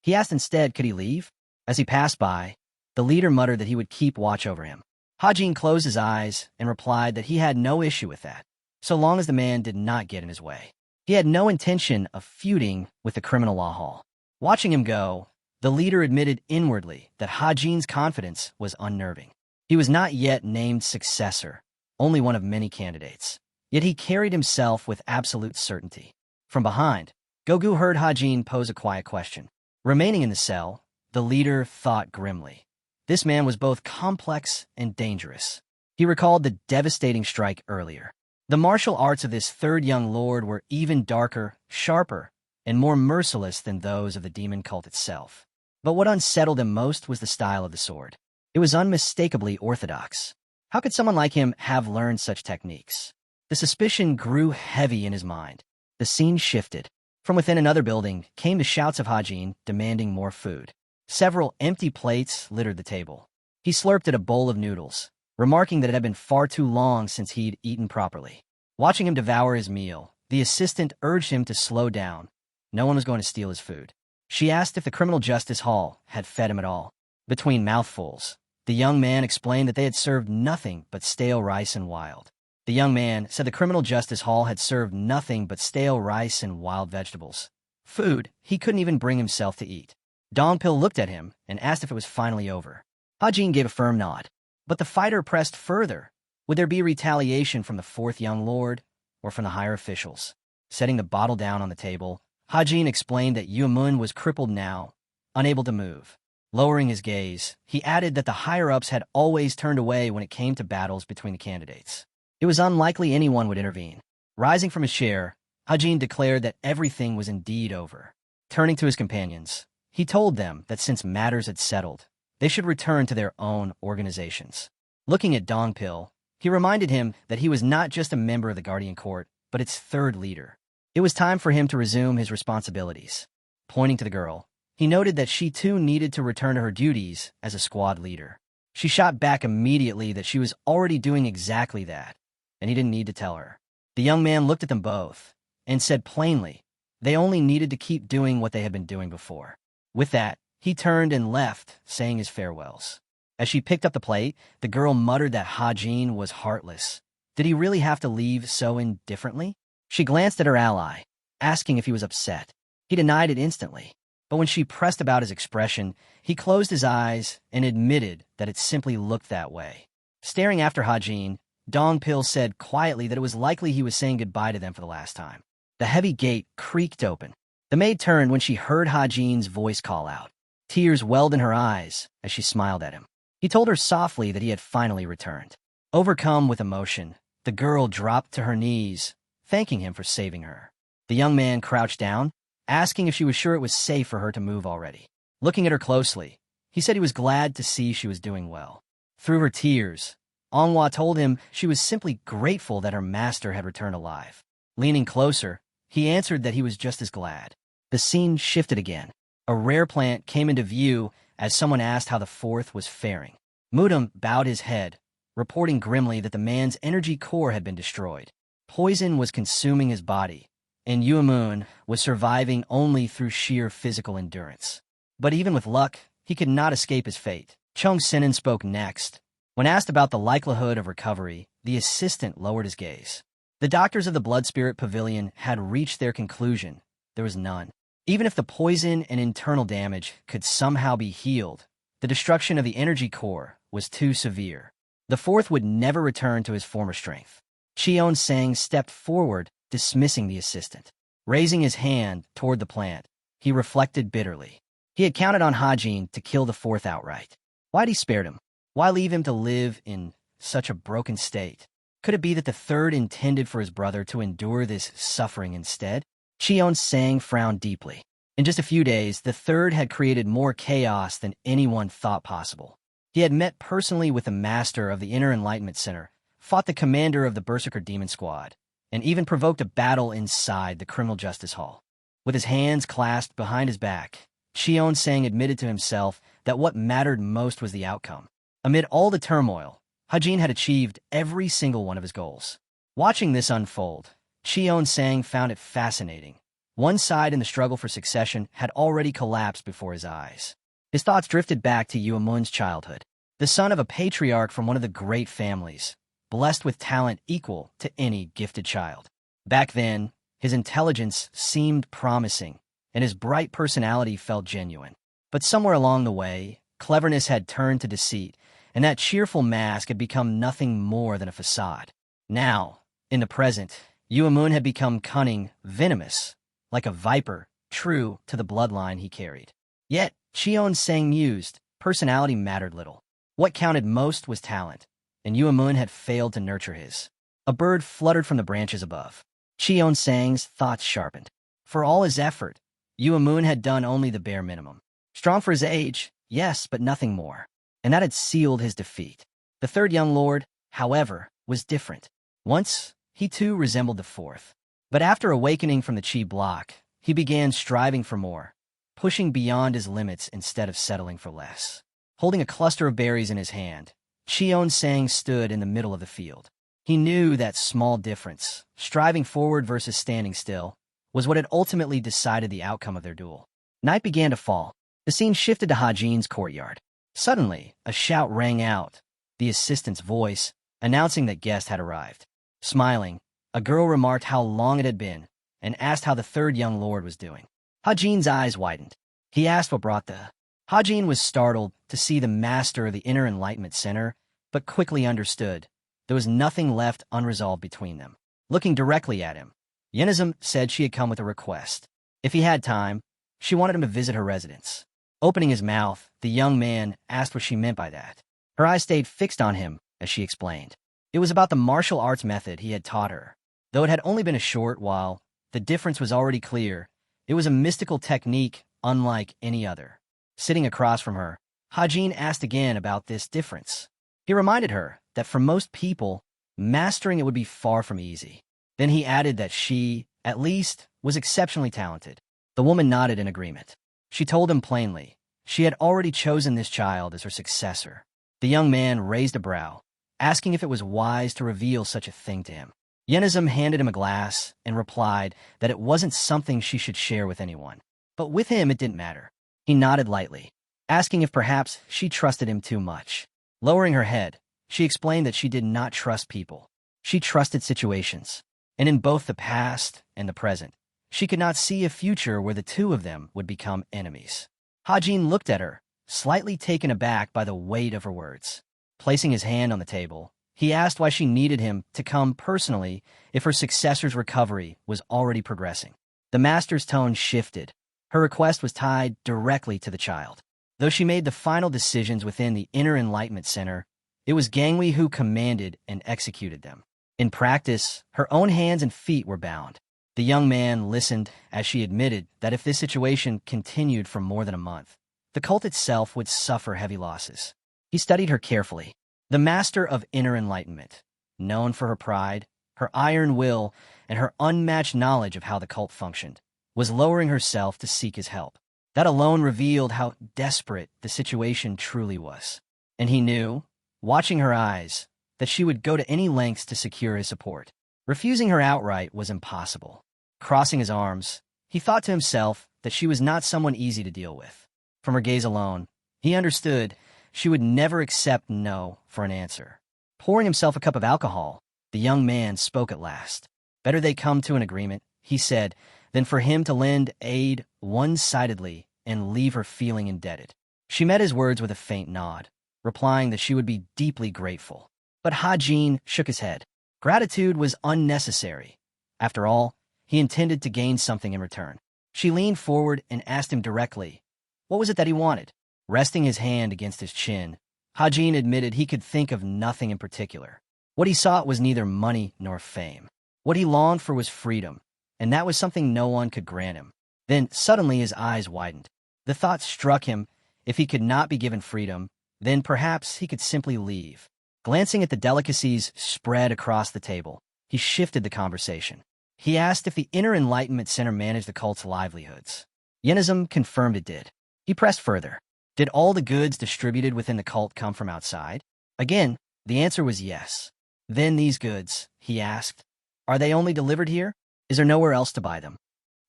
He asked instead, could he leave? As he passed by, the leader muttered that he would keep watch over him. Hajin closed his eyes and replied that he had no issue with that, so long as the man did not get in his way. He had no intention of feuding with the criminal law hall. Watching him go, the leader admitted inwardly that Hajin's confidence was unnerving. He was not yet named successor, only one of many candidates. Yet he carried himself with absolute certainty. From behind, Go-Gu heard Hajin pose a quiet question. Remaining in the cell, the leader thought grimly. This man was both complex and dangerous. He recalled the devastating strike earlier. The martial arts of this third young lord were even darker, sharper, and more merciless than those of the demon cult itself. But what unsettled him most was the style of the sword. It was unmistakably orthodox. How could someone like him have learned such techniques? The suspicion grew heavy in his mind. The scene shifted. From within another building came the shouts of Hajin demanding more food. Several empty plates littered the table. He slurped at a bowl of noodles, remarking that it had been far too long since he'd eaten properly. Watching him devour his meal, the assistant urged him to slow down. No one was going to steal his food. She asked if the criminal justice hall had fed him at all. Between mouthfuls, the young man explained that they had served nothing but stale rice and wild. The young man said the criminal justice hall had served nothing but stale rice and wild vegetables. Food he couldn't even bring himself to eat. Dongpil looked at him and asked if it was finally over. Hajin gave a firm nod. But the fighter pressed further. Would there be retaliation from the fourth young lord or from the higher officials? Setting the bottle down on the table, Hajin explained that Yuemun was crippled now, unable to move. Lowering his gaze, he added that the higher-ups had always turned away when it came to battles between the candidates. It was unlikely anyone would intervene. Rising from his chair, Hajin declared that everything was indeed over. Turning to his companions, he told them that since matters had settled, they should return to their own organizations. Looking at Dongpil, he reminded him that he was not just a member of the Guardian Court, but its third leader. It was time for him to resume his responsibilities. Pointing to the girl, he noted that she too needed to return to her duties as a squad leader. She shot back immediately that she was already doing exactly that, and he didn't need to tell her. The young man looked at them both and said plainly they only needed to keep doing what they had been doing before. With that, he turned and left, saying his farewells. As she picked up the plate, the girl muttered that Hajin was heartless. Did he really have to leave so indifferently? She glanced at her ally, asking if he was upset. He denied it instantly. But when she pressed about his expression, he closed his eyes and admitted that it simply looked that way. Staring after Hajin, Dongpil said quietly that it was likely he was saying goodbye to them for the last time. The heavy gate creaked open. The maid turned when she heard Hajin's voice call out. Tears welled in her eyes as she smiled at him. He told her softly that he had finally returned. Overcome with emotion, the girl dropped to her knees, thanking him for saving her. The young man crouched down, asking if she was sure it was safe for her to move already. Looking at her closely, he said he was glad to see she was doing well. Through her tears, Manhwa told him she was simply grateful that her master had returned alive. Leaning closer, he answered that he was just as glad. The scene shifted again. A rare plant came into view as someone asked how the fourth was faring. Mudam bowed his head, reporting grimly that the man's energy core had been destroyed. Poison was consuming his body, and Yuemun was surviving only through sheer physical endurance. But even with luck, he could not escape his fate. Chung Sinin spoke next. When asked about the likelihood of recovery, the assistant lowered his gaze. The doctors of the Blood Spirit Pavilion had reached their conclusion. There was none. Even if the poison and internal damage could somehow be healed, the destruction of the energy core was too severe. The fourth would never return to his former strength. Cheon Sang stepped forward, dismissing the assistant. Raising his hand toward the plant, he reflected bitterly. He had counted on Hajin to kill the fourth outright. Why'd he spare him? Why leave him to live in such a broken state? Could it be that the third intended for his brother to endure this suffering instead? Cheon Sang frowned deeply. In just a few days, the third had created more chaos than anyone thought possible. He had met personally with the master of the Inner Enlightenment Center, fought the commander of the Berserker Demon Squad, and even provoked a battle inside the Criminal Justice Hall. With his hands clasped behind his back, Cheon Sang admitted to himself that what mattered most was the outcome. Amid all the turmoil, Hajin had achieved every single one of his goals. Watching this unfold, Cheon Sang found it fascinating. One side in the struggle for succession had already collapsed before his eyes. His thoughts drifted back to Yuemun's childhood, the son of a patriarch from one of the great families, blessed with talent equal to any gifted child. Back then, his intelligence seemed promising, and his bright personality felt genuine. But somewhere along the way, cleverness had turned to deceit, and that cheerful mask had become nothing more than a facade. Now, in the present, Yuemun had become cunning, venomous, like a viper, true to the bloodline he carried. Yet, Cheon Sang mused, personality mattered little. What counted most was talent, and Yuemun had failed to nurture his. A bird fluttered from the branches above. Cheon Sang's thoughts sharpened. For all his effort, Yuemun had done only the bare minimum. Strong for his age, yes, but nothing more. And that had sealed his defeat. The third young lord, however, was different. Once, he too resembled the fourth. But after awakening from the chi block, he began striving for more, pushing beyond his limits instead of settling for less. Holding a cluster of berries in his hand, Cheon Sang stood in the middle of the field. He knew that small difference, striving forward versus standing still, was what had ultimately decided the outcome of their duel. Night began to fall. The scene shifted to Hajin's courtyard. Suddenly, a shout rang out, the assistant's voice, announcing that guest had arrived. Smiling, a girl remarked how long it had been and asked how the third young lord was doing. Hajin's eyes widened. He asked what brought the... Hajin was startled to see the master of the Inner Enlightenment Center, but quickly understood. There was nothing left unresolved between them. Looking directly at him, Yenizum said she had come with a request. If he had time, she wanted him to visit her residence. Opening his mouth, the young man asked what she meant by that. Her eyes stayed fixed on him as she explained. It was about the martial arts method he had taught her. Though it had only been a short while, the difference was already clear. It was a mystical technique unlike any other. Sitting across from her, Hajin asked again about this difference. He reminded her that for most people, mastering it would be far from easy. Then he added that she, at least, was exceptionally talented. The woman nodded in agreement. She told him plainly, she had already chosen this child as her successor. The young man raised a brow, asking if it was wise to reveal such a thing to him. Yenizum handed him a glass and replied that it wasn't something she should share with anyone. But with him it didn't matter. He nodded lightly, asking if perhaps she trusted him too much. Lowering her head, she explained that she did not trust people. She trusted situations, and in both the past and the present, she could not see a future where the two of them would become enemies. Hajin looked at her, slightly taken aback by the weight of her words. Placing his hand on the table, he asked why she needed him to come personally if her successor's recovery was already progressing. The master's tone shifted. Her request was tied directly to the child. Though she made the final decisions within the Inner Enlightenment Center, it was Gangwei who commanded and executed them. In practice, her own hands and feet were bound. The young man listened as she admitted that if this situation continued for more than a month, the cult itself would suffer heavy losses. He studied her carefully. The master of Inner Enlightenment, known for her pride, her iron will, and her unmatched knowledge of how the cult functioned, was lowering herself to seek his help. That alone revealed how desperate the situation truly was. And he knew, watching her eyes, that she would go to any lengths to secure his support. Refusing her outright was impossible. Crossing his arms, he thought to himself that she was not someone easy to deal with. From her gaze alone, he understood she would never accept no for an answer. Pouring himself a cup of alcohol, the young man spoke at last. Better they come to an agreement, he said, than for him to lend aid one-sidedly and leave her feeling indebted. She met his words with a faint nod, replying that she would be deeply grateful. But Hajin shook his head. Gratitude was unnecessary. After all, he intended to gain something in return. She leaned forward and asked him directly, what was it that he wanted? Resting his hand against his chin, Hajin admitted he could think of nothing in particular. What he sought was neither money nor fame. What he longed for was freedom, and that was something no one could grant him. Then suddenly his eyes widened. The thought struck him, if he could not be given freedom, then perhaps he could simply leave. Glancing at the delicacies spread across the table, he shifted the conversation. He asked if the Inner Enlightenment Center managed the cult's livelihoods. Yenizum confirmed it did. He pressed further. Did all the goods distributed within the cult come from outside? Again, the answer was yes. Then these goods, he asked, are they only delivered here? Is there nowhere else to buy them?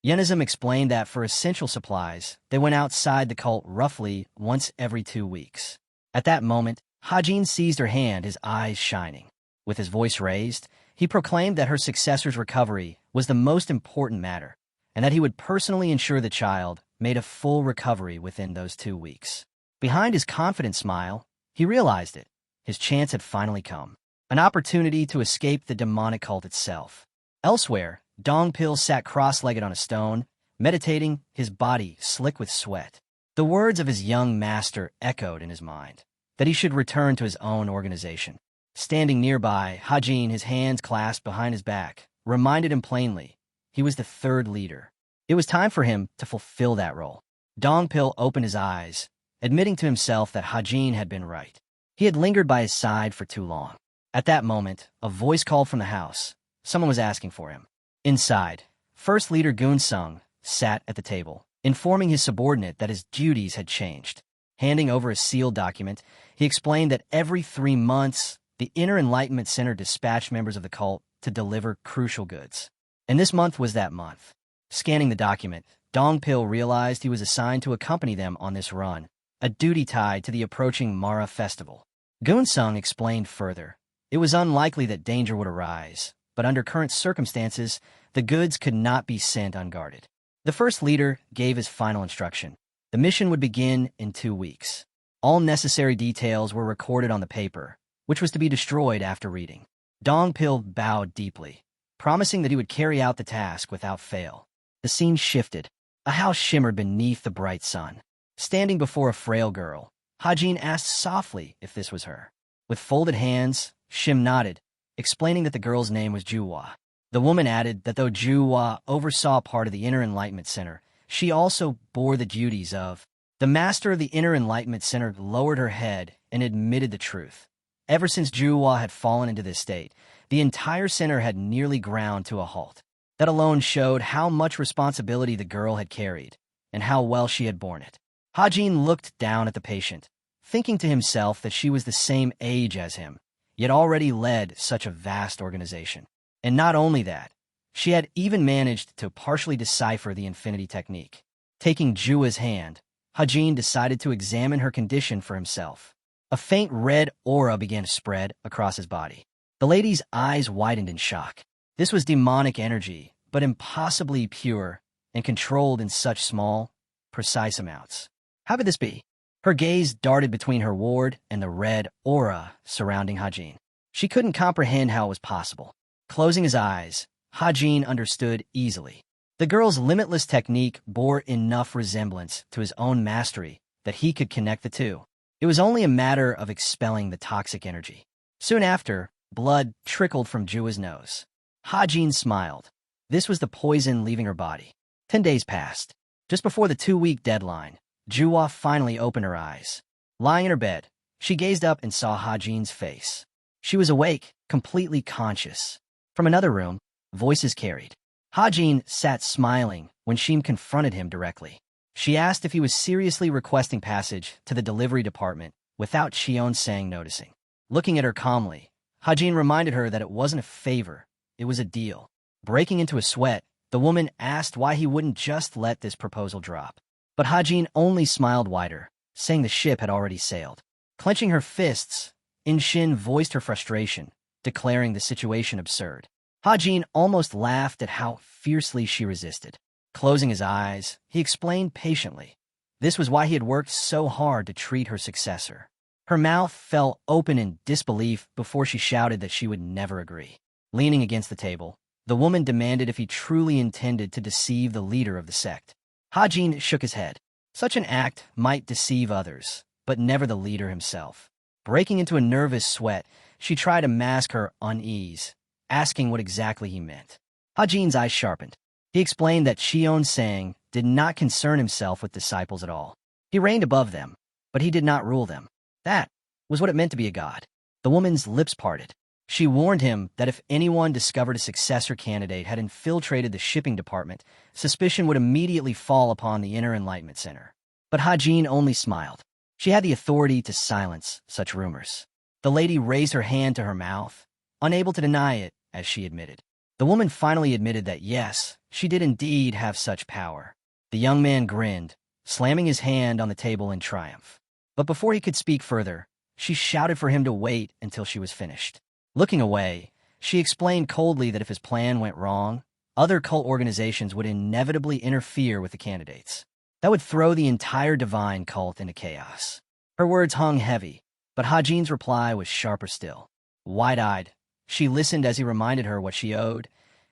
Yenizum explained that for essential supplies, they went outside the cult roughly once every 2 weeks. At that moment, Hajin seized her hand, his eyes shining. With his voice raised, he proclaimed that her successor's recovery was the most important matter, and that he would personally ensure the child made a full recovery within those 2 weeks. Behind his confident smile, he realized it. His chance had finally come. An opportunity to escape the demonic cult itself. Elsewhere, Dongpil sat cross-legged on a stone, meditating, his body slick with sweat. The words of his young master echoed in his mind, that he should return to his own organization. Standing nearby, Hajin, his hands clasped behind his back, reminded him plainly, he was the third leader. It was time for him to fulfill that role. Dongpil opened his eyes, admitting to himself that Hajin had been right. He had lingered by his side for too long. At that moment, a voice called from the house. Someone was asking for him. Inside, First Leader Gunsung sat at the table, informing his subordinate that his duties had changed. Handing over a sealed document, he explained that every 3 months, the Inner Enlightenment Center dispatched members of the cult to deliver crucial goods. And this month was that month. Scanning the document, Dongpil realized he was assigned to accompany them on this run, a duty tied to the approaching Mara festival. Gunsung explained further. It was unlikely that danger would arise, but under current circumstances, the goods could not be sent unguarded. The first leader gave his final instruction. The mission would begin in 2 weeks. All necessary details were recorded on the paper, which was to be destroyed after reading. Dongpil bowed deeply, promising that he would carry out the task without fail. The scene shifted. A house shimmered beneath the bright sun. Standing before a frail girl, Hajin asked softly if this was her. With folded hands, Shim nodded, explaining that the girl's name was Juhua. The woman added that though Juhua oversaw part of the Inner Enlightenment Center, she also bore the duties of. The master of the Inner Enlightenment Center lowered her head and admitted the truth. Ever since Juhua had fallen into this state, the entire center had nearly ground to a halt. That alone showed how much responsibility the girl had carried, and how well she had borne it. Hajin looked down at the patient, thinking to himself that she was the same age as him, yet already led such a vast organization. And not only that, she had even managed to partially decipher the infinity technique. Taking Jua's hand, Hajin decided to examine her condition for himself. A faint red aura began to spread across his body. The lady's eyes widened in shock. This was demonic energy, but impossibly pure and controlled in such small, precise amounts. How could this be? Her gaze darted between her ward and the red aura surrounding Hajin. She couldn't comprehend how it was possible. Closing his eyes, Hajin understood easily. The girl's limitless technique bore enough resemblance to his own mastery that he could connect the two. It was only a matter of expelling the toxic energy. Soon after, blood trickled from Jua's nose. Hajin smiled. This was the poison leaving her body. 10 days passed. Just before the 2-week deadline, Jua finally opened her eyes. Lying in her bed, she gazed up and saw Hajin's face. She was awake, completely conscious. From another room, voices carried. Hajin sat smiling when Shim confronted him directly. She asked if he was seriously requesting passage to the delivery department without Cheon-sang noticing. Looking at her calmly, Hajin reminded her that it wasn't a favor, it was a deal. Breaking into a sweat, the woman asked why he wouldn't just let this proposal drop. But Hajin only smiled wider, saying the ship had already sailed. Clenching her fists, In-shin voiced her frustration, declaring the situation absurd. Hajin almost laughed at how fiercely she resisted. Closing his eyes, he explained patiently. This was why he had worked so hard to treat her successor. Her mouth fell open in disbelief before she shouted that she would never agree. Leaning against the table, the woman demanded if he truly intended to deceive the leader of the sect. Hajin shook his head. Such an act might deceive others, but never the leader himself. Breaking into a nervous sweat, she tried to mask her unease, asking what exactly he meant. Hajin's eyes sharpened. He explained that Cheon-sang did not concern himself with disciples at all. He reigned above them, but he did not rule them. That was what it meant to be a god. The woman's lips parted. She warned him that if anyone discovered a successor candidate had infiltrated the shipping department, suspicion would immediately fall upon the Inner Enlightenment Center. But Hajin only smiled. She had the authority to silence such rumors. The lady raised her hand to her mouth, unable to deny it, as she admitted. The woman finally admitted that yes, she did indeed have such power. The young man grinned, slamming his hand on the table in triumph. But before he could speak further, she shouted for him to wait until she was finished. Looking away, she explained coldly that if his plan went wrong, other cult organizations would inevitably interfere with the candidates. That would throw the entire divine cult into chaos. Her words hung heavy, but Hajin's reply was sharper still. Wide-eyed, she listened as he reminded her what she owed.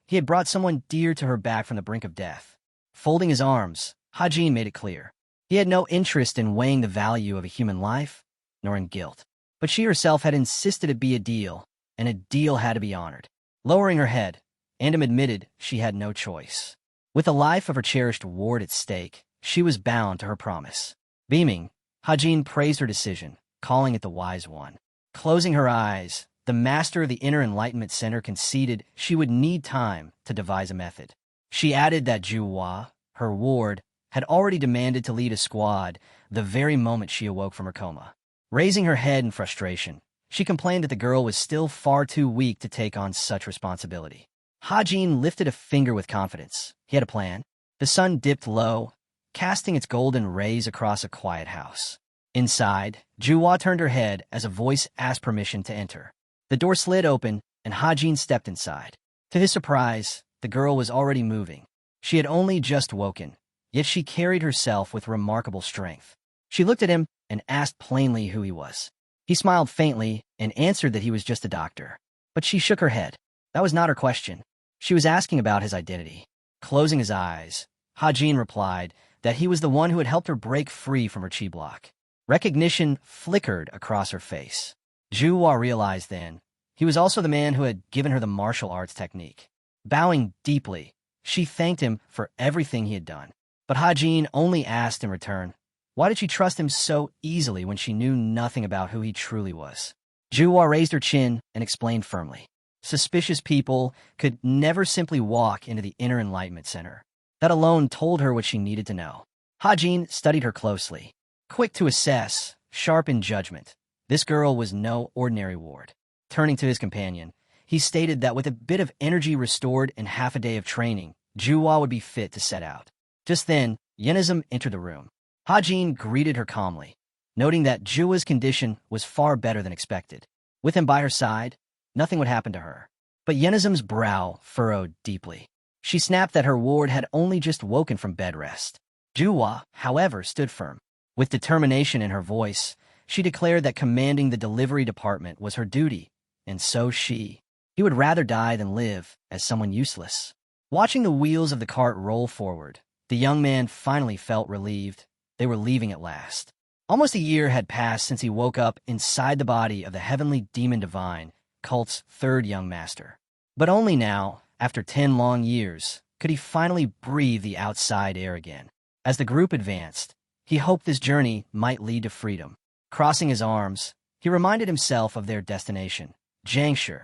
He had brought someone dear to her back from the brink of death. Folding his arms, Hajin made it clear. He had no interest in weighing the value of a human life, nor in guilt. But she herself had insisted it be a deal, and a deal had to be honored. Lowering her head, Andam admitted she had no choice. With the life of her cherished ward at stake, she was bound to her promise. Beaming, Hajin praised her decision, calling it the wise one. Closing her eyes, the master of the Inner Enlightenment Center conceded she would need time to devise a method. She added that Juhua, her ward, had already demanded to lead a squad the very moment she awoke from her coma. Raising her head in frustration, she complained that the girl was still far too weak to take on such responsibility. Hajin lifted a finger with confidence. He had a plan. The sun dipped low, casting its golden rays across a quiet house. Inside, Juhua turned her head as a voice asked permission to enter. The door slid open, and Hajin stepped inside. To his surprise, the girl was already moving. She had only just woken, yet she carried herself with remarkable strength. She looked at him and asked plainly who he was. He smiled faintly and answered that he was just a doctor. But she shook her head. That was not her question. She was asking about his identity. Closing his eyes, Hajin replied that he was the one who had helped her break free from her chi block. Recognition flickered across her face. Juhua realized then he was also the man who had given her the martial arts technique. Bowing deeply, she thanked him for everything he had done. But Hajin only asked in return, why did she trust him so easily when she knew nothing about who he truly was? Juhua raised her chin and explained firmly. Suspicious people could never simply walk into the inner enlightenment center. That alone told her what she needed to know. Hajin studied her closely. Quick to assess, sharp in judgment, this girl was no ordinary ward. Turning to his companion, he stated that with a bit of energy restored and half a day of training, Juhua would be fit to set out. Just then, Yenizm entered the room. Hajin greeted her calmly, noting that Juhua's condition was far better than expected. With him by her side, nothing would happen to her. But Yenizm's brow furrowed deeply. She snapped that her ward had only just woken from bed rest. Juhua, however, stood firm. With determination in her voice, she declared that commanding the delivery department was her duty, and so he would rather die than live as someone useless. Watching the wheels of the cart roll forward, the young man finally felt relieved. They were leaving at last. Almost a year had passed since he woke up inside the body of the heavenly demon divine, cult's third young master. But only now, after 10 long years, could he finally breathe the outside air again. As the group advanced, he hoped this journey might lead to freedom. Crossing his arms, he reminded himself of their destination, Jiangshi.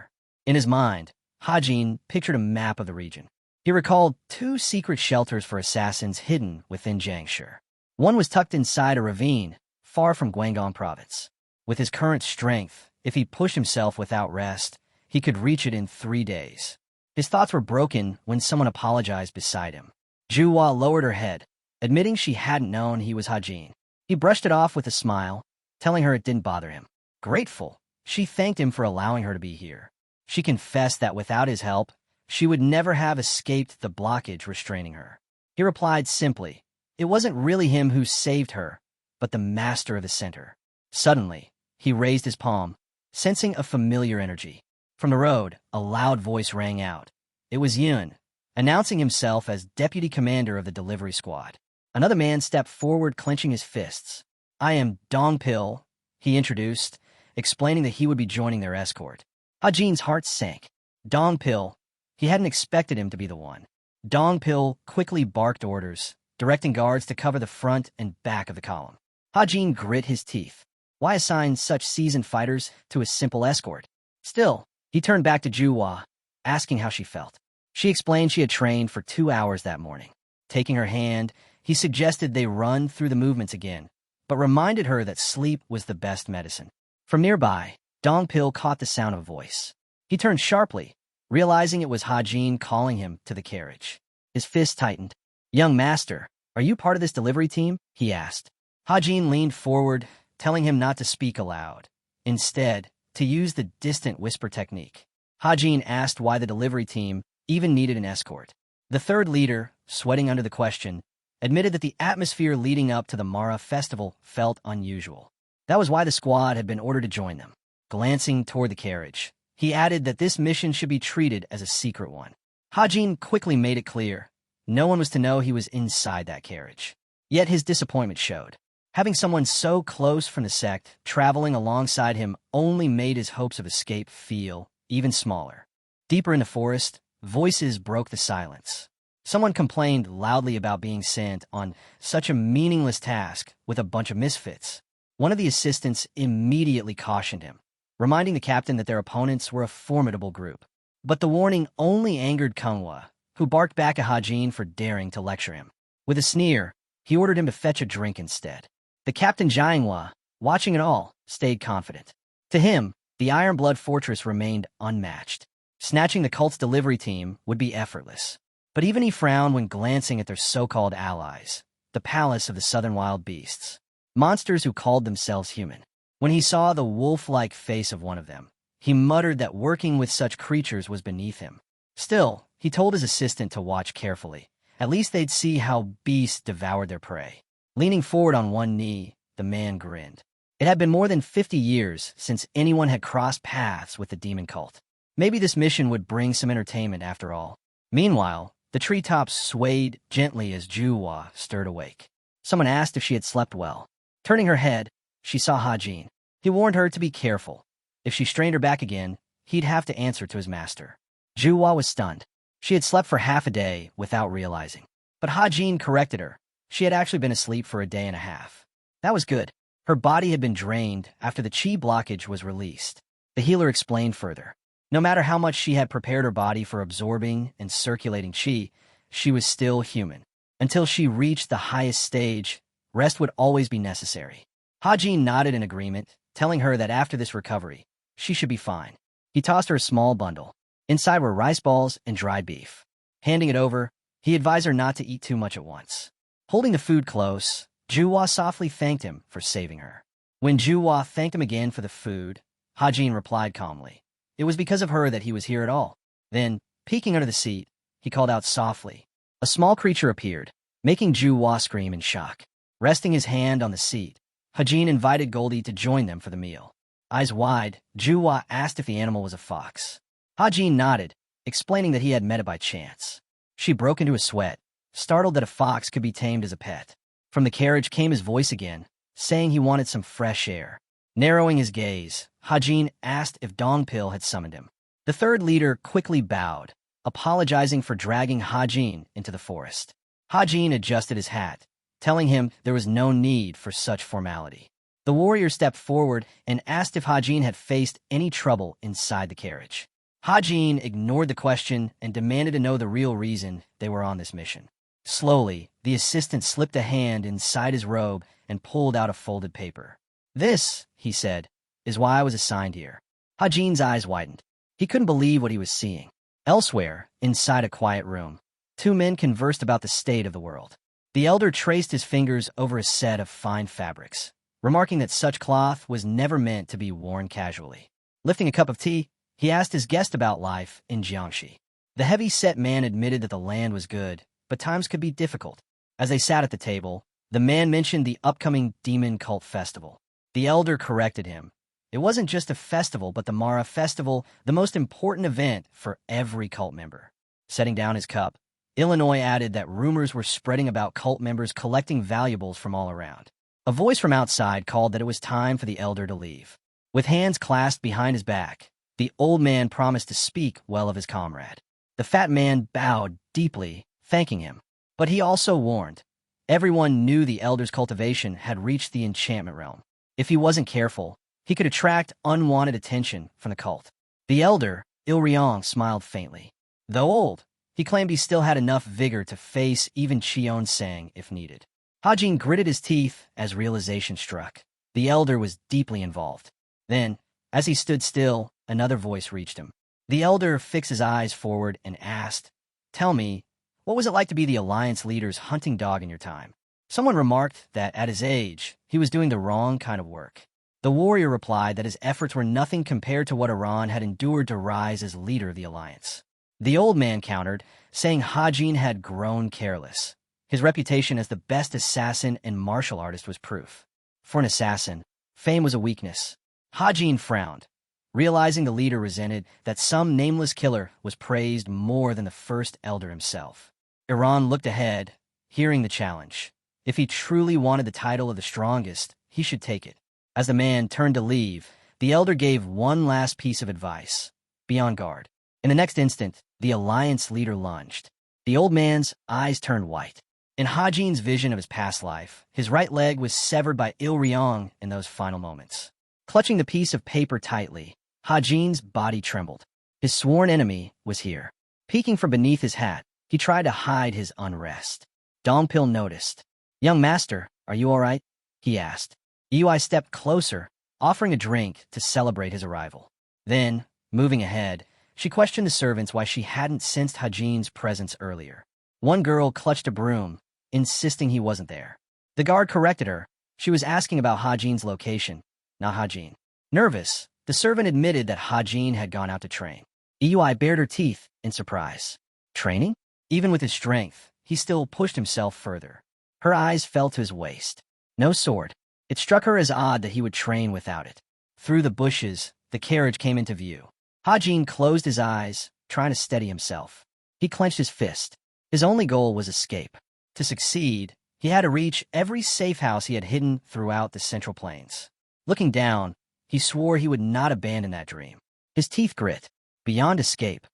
In his mind, Hajin pictured a map of the region. He recalled 2 secret shelters for assassins hidden within Jiangshi. One was tucked inside a ravine, far from Guangdong province. With his current strength, if he pushed himself without rest, he could reach it in 3 days. His thoughts were broken when someone apologized beside him. Juhua lowered her head, admitting she hadn't known he was Hajin. He brushed it off with a smile, telling her it didn't bother him. Grateful, she thanked him for allowing her to be here. She confessed that without his help, she would never have escaped the blockage restraining her. He replied simply, it wasn't really him who saved her, but the master of the center. Suddenly, he raised his palm, sensing a familiar energy. From the road, a loud voice rang out. It was Yun, announcing himself as deputy commander of the delivery squad. Another man stepped forward, clenching his fists. I am Dong Pil, he introduced, explaining that he would be joining their escort. Hajin's heart sank. Dong Pil, he hadn't expected him to be the one. Dong Pil quickly barked orders, directing guards to cover the front and back of the column. Hajin grit his teeth. Why assign such seasoned fighters to a simple escort? Still, he turned back to Juhua, asking how she felt. She explained she had trained for 2 hours that morning. Taking her hand, he suggested they run through the movements again, but reminded her that sleep was the best medicine. From nearby, Dong Pil caught the sound of a voice. He turned sharply, realizing it was Hajin calling him to the carriage. His fist tightened. Young master, are you part of this delivery team? He asked. Hajin leaned forward, telling him not to speak aloud. Instead, to use the distant whisper technique. Hajin asked why the delivery team even needed an escort. The third leader, sweating under the question, admitted that the atmosphere leading up to the Mara festival felt unusual. That was why the squad had been ordered to join them. Glancing toward the carriage, he added that this mission should be treated as a secret one. Hajin quickly made it clear. No one was to know he was inside that carriage. Yet his disappointment showed. Having someone so close from the sect traveling alongside him only made his hopes of escape feel even smaller. Deeper in the forest, voices broke the silence. Someone complained loudly about being sent on such a meaningless task with a bunch of misfits. One of the assistants immediately cautioned him, reminding the captain that their opponents were a formidable group. But the warning only angered Manhwa, who barked back at Hajin for daring to lecture him. With a sneer, he ordered him to fetch a drink instead. The captain Jianghua, watching it all, stayed confident. To him, the Iron Blood Fortress remained unmatched. Snatching the cult's delivery team would be effortless. But even he frowned when glancing at their so-called allies, the palace of the southern wild beasts. monsters who called themselves human. When he saw the wolf-like face of one of them, he muttered that working with such creatures was beneath him. Still, he told his assistant to watch carefully. At least they'd see how beasts devoured their prey. Leaning forward on one knee, the man grinned. It had been more than 50 years since anyone had crossed paths with the demon cult. Maybe this mission would bring some entertainment after all. Meanwhile, the treetops swayed gently as Juhua stirred awake. Someone asked if she had slept well. Turning her head, she saw Hajin. He warned her to be careful. If she strained her back again, he'd have to answer to his master. Juhua was stunned. She had slept for half a day without realizing. But Hajin corrected her. She had actually been asleep for a day and a half. That was good. Her body had been drained after the chi blockage was released. The healer explained further. No matter how much she had prepared her body for absorbing and circulating chi, she was still human. Until she reached the highest stage, rest would always be necessary. Hajin nodded in agreement, telling her that after this recovery, she should be fine. He tossed her a small bundle. Inside were rice balls and dried beef. Handing it over, he advised her not to eat too much at once. Holding the food close, Juhua softly thanked him for saving her. When Juhua thanked him again for the food, Hajin replied calmly. It was because of her that he was here at all. Then, peeking under the seat, he called out softly. A small creature appeared, making Juhua scream in shock. Resting his hand on the seat, Hajin invited Goldie to join them for the meal. Eyes wide, Juhua asked if the animal was a fox. Hajin nodded, explaining that he had met it by chance. She broke into a sweat, startled that a fox could be tamed as a pet. From the carriage came his voice again, saying he wanted some fresh air. Narrowing his gaze, Hajin asked if Dongpil had summoned him. The third leader quickly bowed, apologizing for dragging Hajin into the forest. Hajin adjusted his hat, telling him there was no need for such formality. The warrior stepped forward and asked if Hajin had faced any trouble inside the carriage. Hajin ignored the question and demanded to know the real reason they were on this mission. Slowly, the assistant slipped a hand inside his robe and pulled out a folded paper. This, he said, is why I was assigned here. Hajin's eyes widened. He couldn't believe what he was seeing. Elsewhere, inside a quiet room, two men conversed about the state of the world. The elder traced his fingers over a set of fine fabrics, remarking that such cloth was never meant to be worn casually. Lifting a cup of tea, he asked his guest about life in Jiangxi. The heavy-set man admitted that the land was good, but times could be difficult. As they sat at the table, the man mentioned the upcoming demon cult festival. The elder corrected him. It wasn't just a festival, but the Mara festival, the most important event for every cult member. Setting down his cup, Illinois added that rumors were spreading about cult members collecting valuables from all around. A voice from outside called that it was time for the elder to leave. With hands clasped behind his back, the old man promised to speak well of his comrade. The fat man bowed deeply, thanking him. But he also warned. Everyone knew the elder's cultivation had reached the enchantment realm. If he wasn't careful, he could attract unwanted attention from the cult. The elder, Il smiled faintly. Though old, he claimed he still had enough vigor to face even Cheon-sang if needed. Hajin gritted his teeth as realization struck. The elder was deeply involved. Then, as he stood still, another voice reached him. The elder fixed his eyes forward and asked, Tell me, what was it like to be the Alliance leader's hunting dog in your time? Someone remarked that at his age, he was doing the wrong kind of work. The warrior replied that his efforts were nothing compared to what Iran had endured to rise as leader of the Alliance. The old man countered, saying Hajin had grown careless. His reputation as the best assassin and martial artist was proof. For an assassin, fame was a weakness. Hajin frowned, realizing the leader resented that some nameless killer was praised more than the first elder himself. Iran looked ahead, hearing the challenge. If he truly wanted the title of the strongest, he should take it. As the man turned to leave, the elder gave one last piece of advice. Be on guard. In the next instant, the Alliance leader lunged. The old man's eyes turned white. In Hajin's vision of his past life, his right leg was severed by Il Ryong in those final moments. Clutching the piece of paper tightly, Hajin's body trembled. His sworn enemy was here. Peeking from beneath his hat, he tried to hide his unrest. Dongpil noticed. Young master, are you all right? He asked. Yui stepped closer, offering a drink to celebrate his arrival. Then, moving ahead, she questioned the servants why she hadn't sensed Hajin's presence earlier. One girl clutched a broom, insisting he wasn't there. The guard corrected her, She was asking about Hajin's location, not Hajin. Nervous, the servant admitted that Hajin had gone out to train. Eui bared her teeth in surprise. Training? Even with his strength, he still pushed himself further. Her eyes fell to his waist. No sword. It struck her as odd that he would train without it. Through the bushes, the carriage came into view. Hajin closed his eyes, trying to steady himself. He clenched his fist. His only goal was escape. To succeed, he had to reach every safe house he had hidden throughout the Central Plains. Looking down, he swore he would not abandon that dream. His teeth grit. Beyond escape,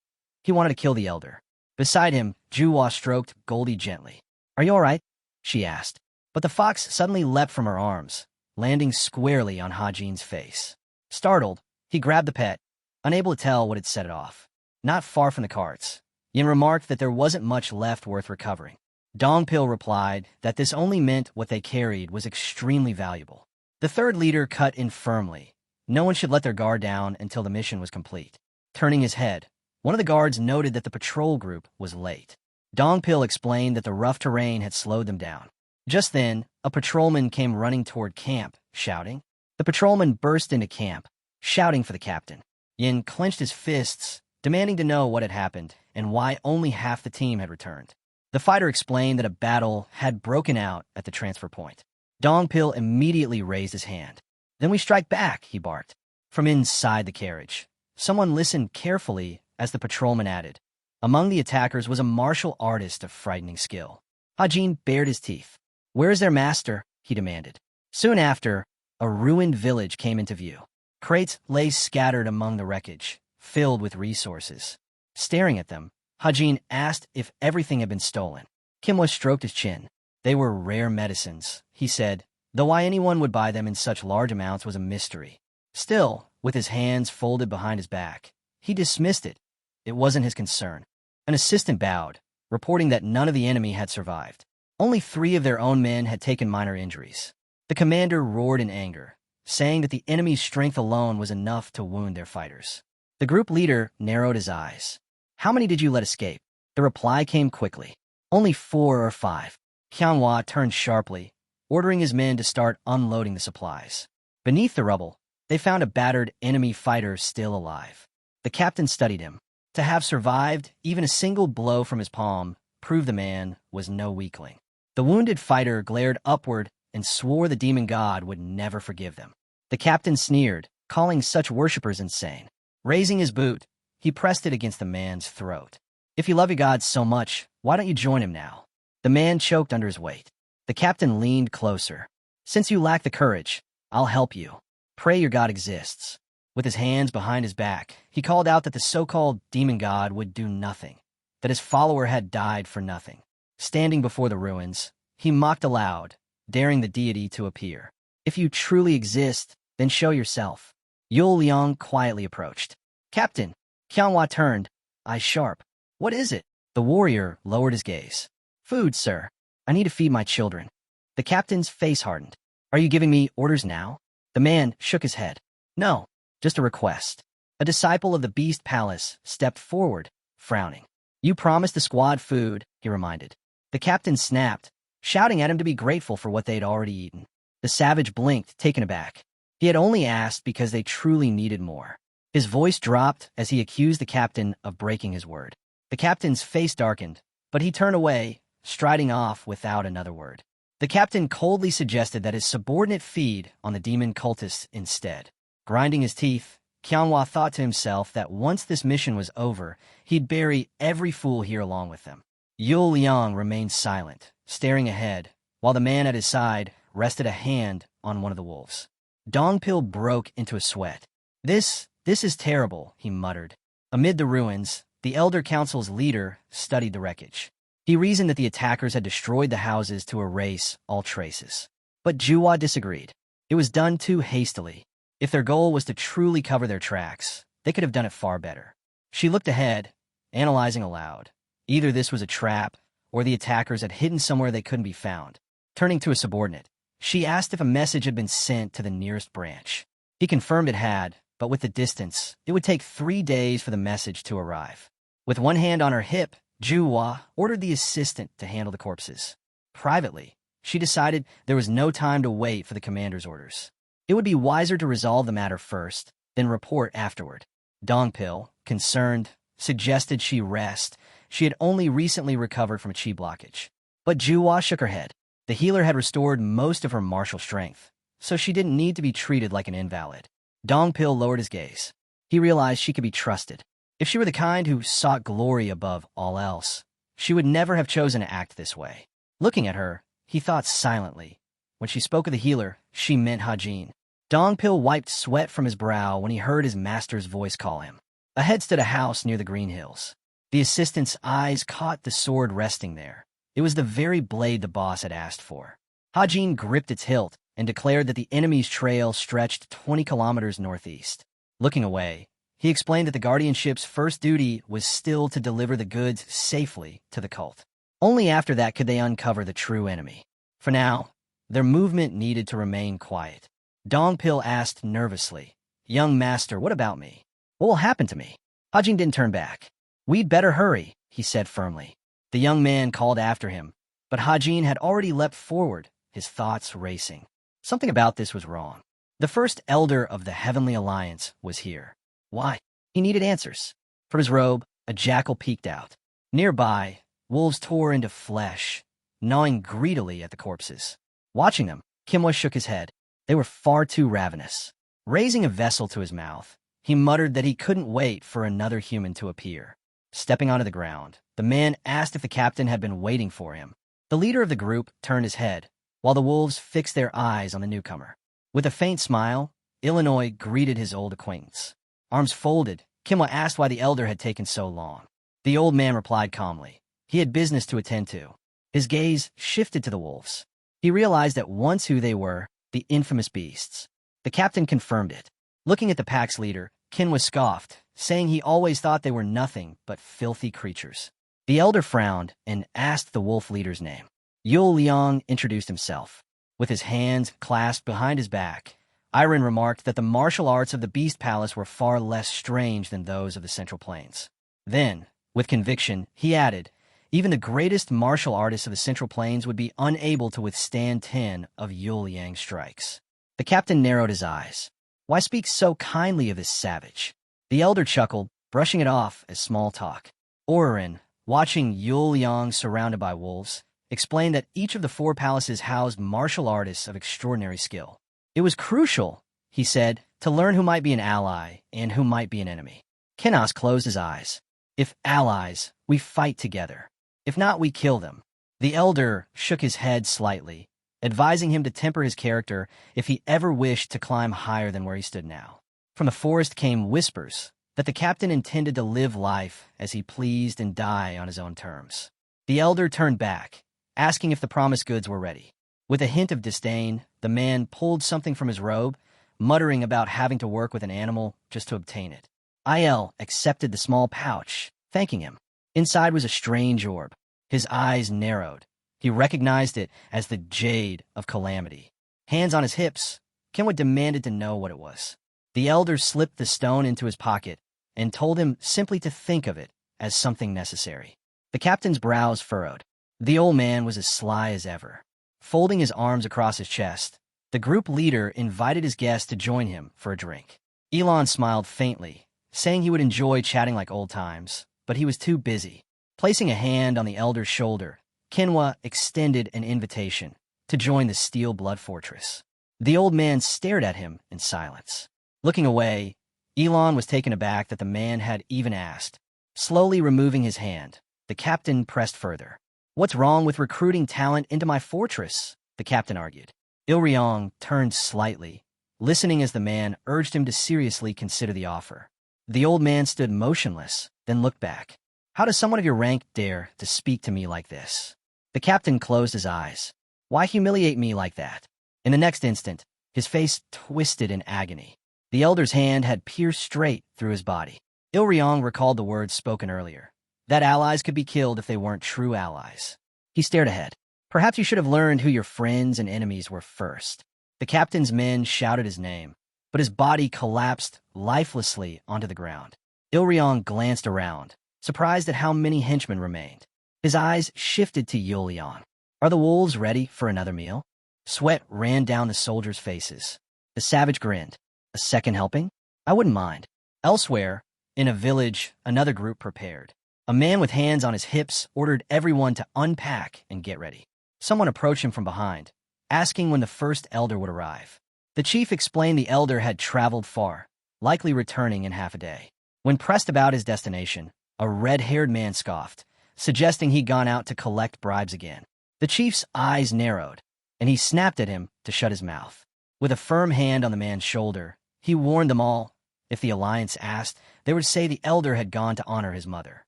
he wanted to kill the elder. Beside him, Juwa stroked Goldie gently. "Are you all right?" she asked. But the fox suddenly leapt from her arms, landing squarely on Hajin's face. Startled, he grabbed the pet, unable to tell what had set it off. Not far from the carts, Yin remarked that there wasn't much left worth recovering. Dongpil replied that this only meant what they carried was extremely valuable. The third leader cut in firmly. No one should let their guard down until the mission was complete. Turning his head, one of the guards noted that the patrol group was late. Dongpil explained that the rough terrain had slowed them down. Just then, a patrolman came running toward camp, shouting. The patrolman burst into camp, shouting for the captain. Yin clenched his fists, demanding to know what had happened and why only half the team had returned. The fighter explained that a battle had broken out at the transfer point. Dongpil immediately raised his hand. "Then we strike back," he barked. From inside the carriage, someone listened carefully as the patrolman added. Among the attackers was a martial artist of frightening skill. Hajin bared his teeth. "Where is their master?" he demanded. Soon after, a ruined village came into view. Crates lay scattered among the wreckage, filled with resources. Staring at them, Hajin asked if everything had been stolen. Kimwa stroked his chin. "They were rare medicines," he said, though why anyone would buy them in such large amounts was a mystery. Still, with his hands folded behind his back, he dismissed it. It wasn't his concern. An assistant bowed, reporting that none of the enemy had survived. Only 3 of their own men had taken minor injuries. The commander roared in anger, saying that the enemy's strength alone was enough to wound their fighters. The group leader narrowed his eyes. "How many did you let escape?" The reply came quickly. "Only 4 or 5. Qianhua turned sharply, ordering his men to start unloading the supplies. Beneath the rubble, they found a battered enemy fighter still alive. The captain studied him. To have survived even a single blow from his palm proved the man was no weakling. The wounded fighter glared upward and swore the demon god would never forgive them. The captain sneered, calling such worshippers insane. Raising his boot, he pressed it against the man's throat. "If you love your god so much, why don't you join him now?" The man choked under his weight. The captain leaned closer. "Since you lack the courage, I'll help you. Pray your god exists." With his hands behind his back, he called out that the so-called demon god would do nothing, that his follower had died for nothing. Standing before the ruins, he mocked aloud, daring the deity to appear. "If you truly exist, then show yourself." Yul Liang quietly approached. "Captain." Qianhua turned, eyes sharp. "What is it?" The warrior lowered his gaze. "Food, sir. I need to feed my children." The captain's face hardened. "Are you giving me orders now?" The man shook his head. "No, just a request." A disciple of the Beast Palace stepped forward, frowning. "You promised the squad food," he reminded. The captain snapped, shouting at him to be grateful for what they'd already eaten. The savage blinked, taken aback. He had only asked because they truly needed more. His voice dropped as he accused the captain of breaking his word. The captain's face darkened, but he turned away, striding off without another word. The captain coldly suggested that his subordinate feed on the demon cultists instead. Grinding his teeth, Qianhua thought to himself that once this mission was over, he'd bury every fool here along with them. Yul Liang remained silent, staring ahead, while the man at his side rested a hand on one of the wolves. Dongpil broke into a sweat. This is terrible," he muttered. Amid the ruins, the Elder Council's leader studied the wreckage. He reasoned that the attackers had destroyed the houses to erase all traces. But Juwa disagreed. It was done too hastily. If their goal was to truly cover their tracks, they could have done it far better. She looked ahead, analyzing aloud. Either this was a trap, or the attackers had hidden somewhere they couldn't be found. Turning to a subordinate, she asked if a message had been sent to the nearest branch. He confirmed it had, but with the distance, it would take 3 days for the message to arrive. With one hand on her hip, Juwa ordered the assistant to handle the corpses. Privately, she decided there was no time to wait for the commander's orders. It would be wiser to resolve the matter first, then report afterward. Dongpil, concerned, suggested she rest. She had only recently recovered from a chi blockage. But Juhua shook her head. The healer had restored most of her martial strength, so she didn't need to be treated like an invalid. Dongpil lowered his gaze. He realized she could be trusted. If she were the kind who sought glory above all else, she would never have chosen to act this way. Looking at her, he thought silently. When she spoke of the healer, she meant Hajin. Dongpil wiped sweat from his brow when he heard his master's voice call him. Ahead stood a house near the green hills. The assistant's eyes caught the sword resting there. It was the very blade the boss had asked for. Hajin gripped its hilt and declared that the enemy's trail stretched 20 kilometers northeast. Looking away, he explained that the guardianship's first duty was still to deliver the goods safely to the cult. Only after that could they uncover the true enemy. For now, their movement needed to remain quiet. Dongpil asked nervously, "Young master, what about me? What will happen to me?" Hajin didn't turn back. "We'd better hurry," he said firmly. The young man called after him, but Hajin had already leapt forward, his thoughts racing. Something about this was wrong. The first elder of the Heavenly Alliance was here. Why? He needed answers. From his robe, a jackal peeked out. Nearby, wolves tore into flesh, gnawing greedily at the corpses. Watching them, Kimwa shook his head. They were far too ravenous. Raising a vessel to his mouth, he muttered that he couldn't wait for another human to appear. Stepping onto the ground, the man asked if the captain had been waiting for him. The leader of the group turned his head, while the wolves fixed their eyes on the newcomer. With a faint smile, Illinois greeted his old acquaintance. Arms folded, Kimwa asked why the elder had taken so long. The old man replied calmly. He had business to attend to. His gaze shifted to the wolves. He realized at once who they were, the infamous beasts. The captain confirmed it. Looking at the pack's leader, Kinwa scoffed, saying he always thought they were nothing but filthy creatures. The elder frowned and asked the wolf leader's name. Yul Liang introduced himself. With his hands clasped behind his back, Iron remarked that the martial arts of the Beast Palace were far less strange than those of the Central Plains. Then, with conviction, he added, even the greatest martial artists of the Central Plains would be unable to withstand 10 of Yul Liang's strikes. The captain narrowed his eyes. Why speak so kindly of this savage? The elder chuckled, brushing it off as small talk. Orin, watching Yul Liang surrounded by wolves, explained that each of the 4 palaces housed martial artists of extraordinary skill. It was crucial, he said, to learn who might be an ally and who might be an enemy. Kenos closed his eyes. If allies, we fight together. If not, we kill them. The elder shook his head slightly, advising him to temper his character if he ever wished to climb higher than where he stood now. From the forest came whispers that the captain intended to live life as he pleased and die on his own terms. The elder turned back, asking if the promised goods were ready. With a hint of disdain, the man pulled something from his robe, muttering about having to work with an animal just to obtain it. Il accepted the small pouch, thanking him. Inside was a strange orb. His eyes narrowed. He recognized it as the Jade of Calamity. Hands on his hips, Kenwa demanded to know what it was. The elder slipped the stone into his pocket and told him simply to think of it as something necessary. The captain's brows furrowed. The old man was as sly as ever. Folding his arms across his chest, the group leader invited his guests to join him for a drink. Elon smiled faintly, saying he would enjoy chatting like old times, but he was too busy. Placing a hand on the elder's shoulder, Kenwa extended an invitation to join the Steel Blood Fortress. The old man stared at him in silence. Looking away, Elon was taken aback that the man had even asked. Slowly removing his hand, the captain pressed further. What's wrong with recruiting talent into my fortress? The captain argued. Ilryong turned slightly, listening as the man urged him to seriously consider the offer. The old man stood motionless, then looked back. How does someone of your rank dare to speak to me like this? The captain closed his eyes. Why humiliate me like that? In the next instant, his face twisted in agony. The elder's hand had pierced straight through his body. Ilryong recalled the words spoken earlier, that allies could be killed if they weren't true allies. He stared ahead. Perhaps you should have learned who your friends and enemies were first. The captain's men shouted his name, but his body collapsed lifelessly onto the ground. Ilryong glanced around, surprised at how many henchmen remained. His eyes shifted to Yulian. Are the wolves ready for another meal? Sweat ran down the soldiers' faces. The savage grinned. A second helping? I wouldn't mind. Elsewhere, in a village, another group prepared. A man with hands on his hips ordered everyone to unpack and get ready. Someone approached him from behind, asking when the first elder would arrive. The chief explained the elder had traveled far, likely returning in half a day. When pressed about his destination, a red-haired man scoffed, suggesting he'd gone out to collect bribes again. The chief's eyes narrowed, and he snapped at him to shut his mouth. With a firm hand on the man's shoulder, he warned them all, if the alliance asked, they would say the elder had gone to honor his mother.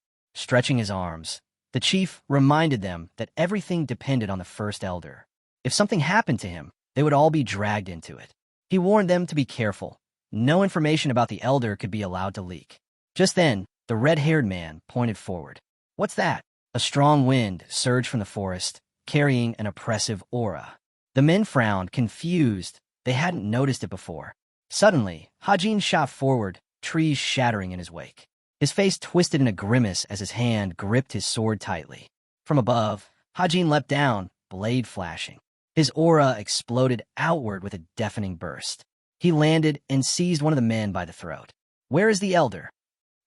Stretching his arms, the chief reminded them that everything depended on the first elder. If something happened to him, they would all be dragged into it. He warned them to be careful. No information about the elder could be allowed to leak. Just then, the red-haired man pointed forward. What's that? A strong wind surged from the forest, carrying an oppressive aura. The men frowned, confused. They hadn't noticed it before. Suddenly, Hajin shot forward, trees shattering in his wake. His face twisted in a grimace as his hand gripped his sword tightly. From above, Hajin leapt down, blade flashing. His aura exploded outward with a deafening burst. He landed and seized one of the men by the throat. Where is the elder?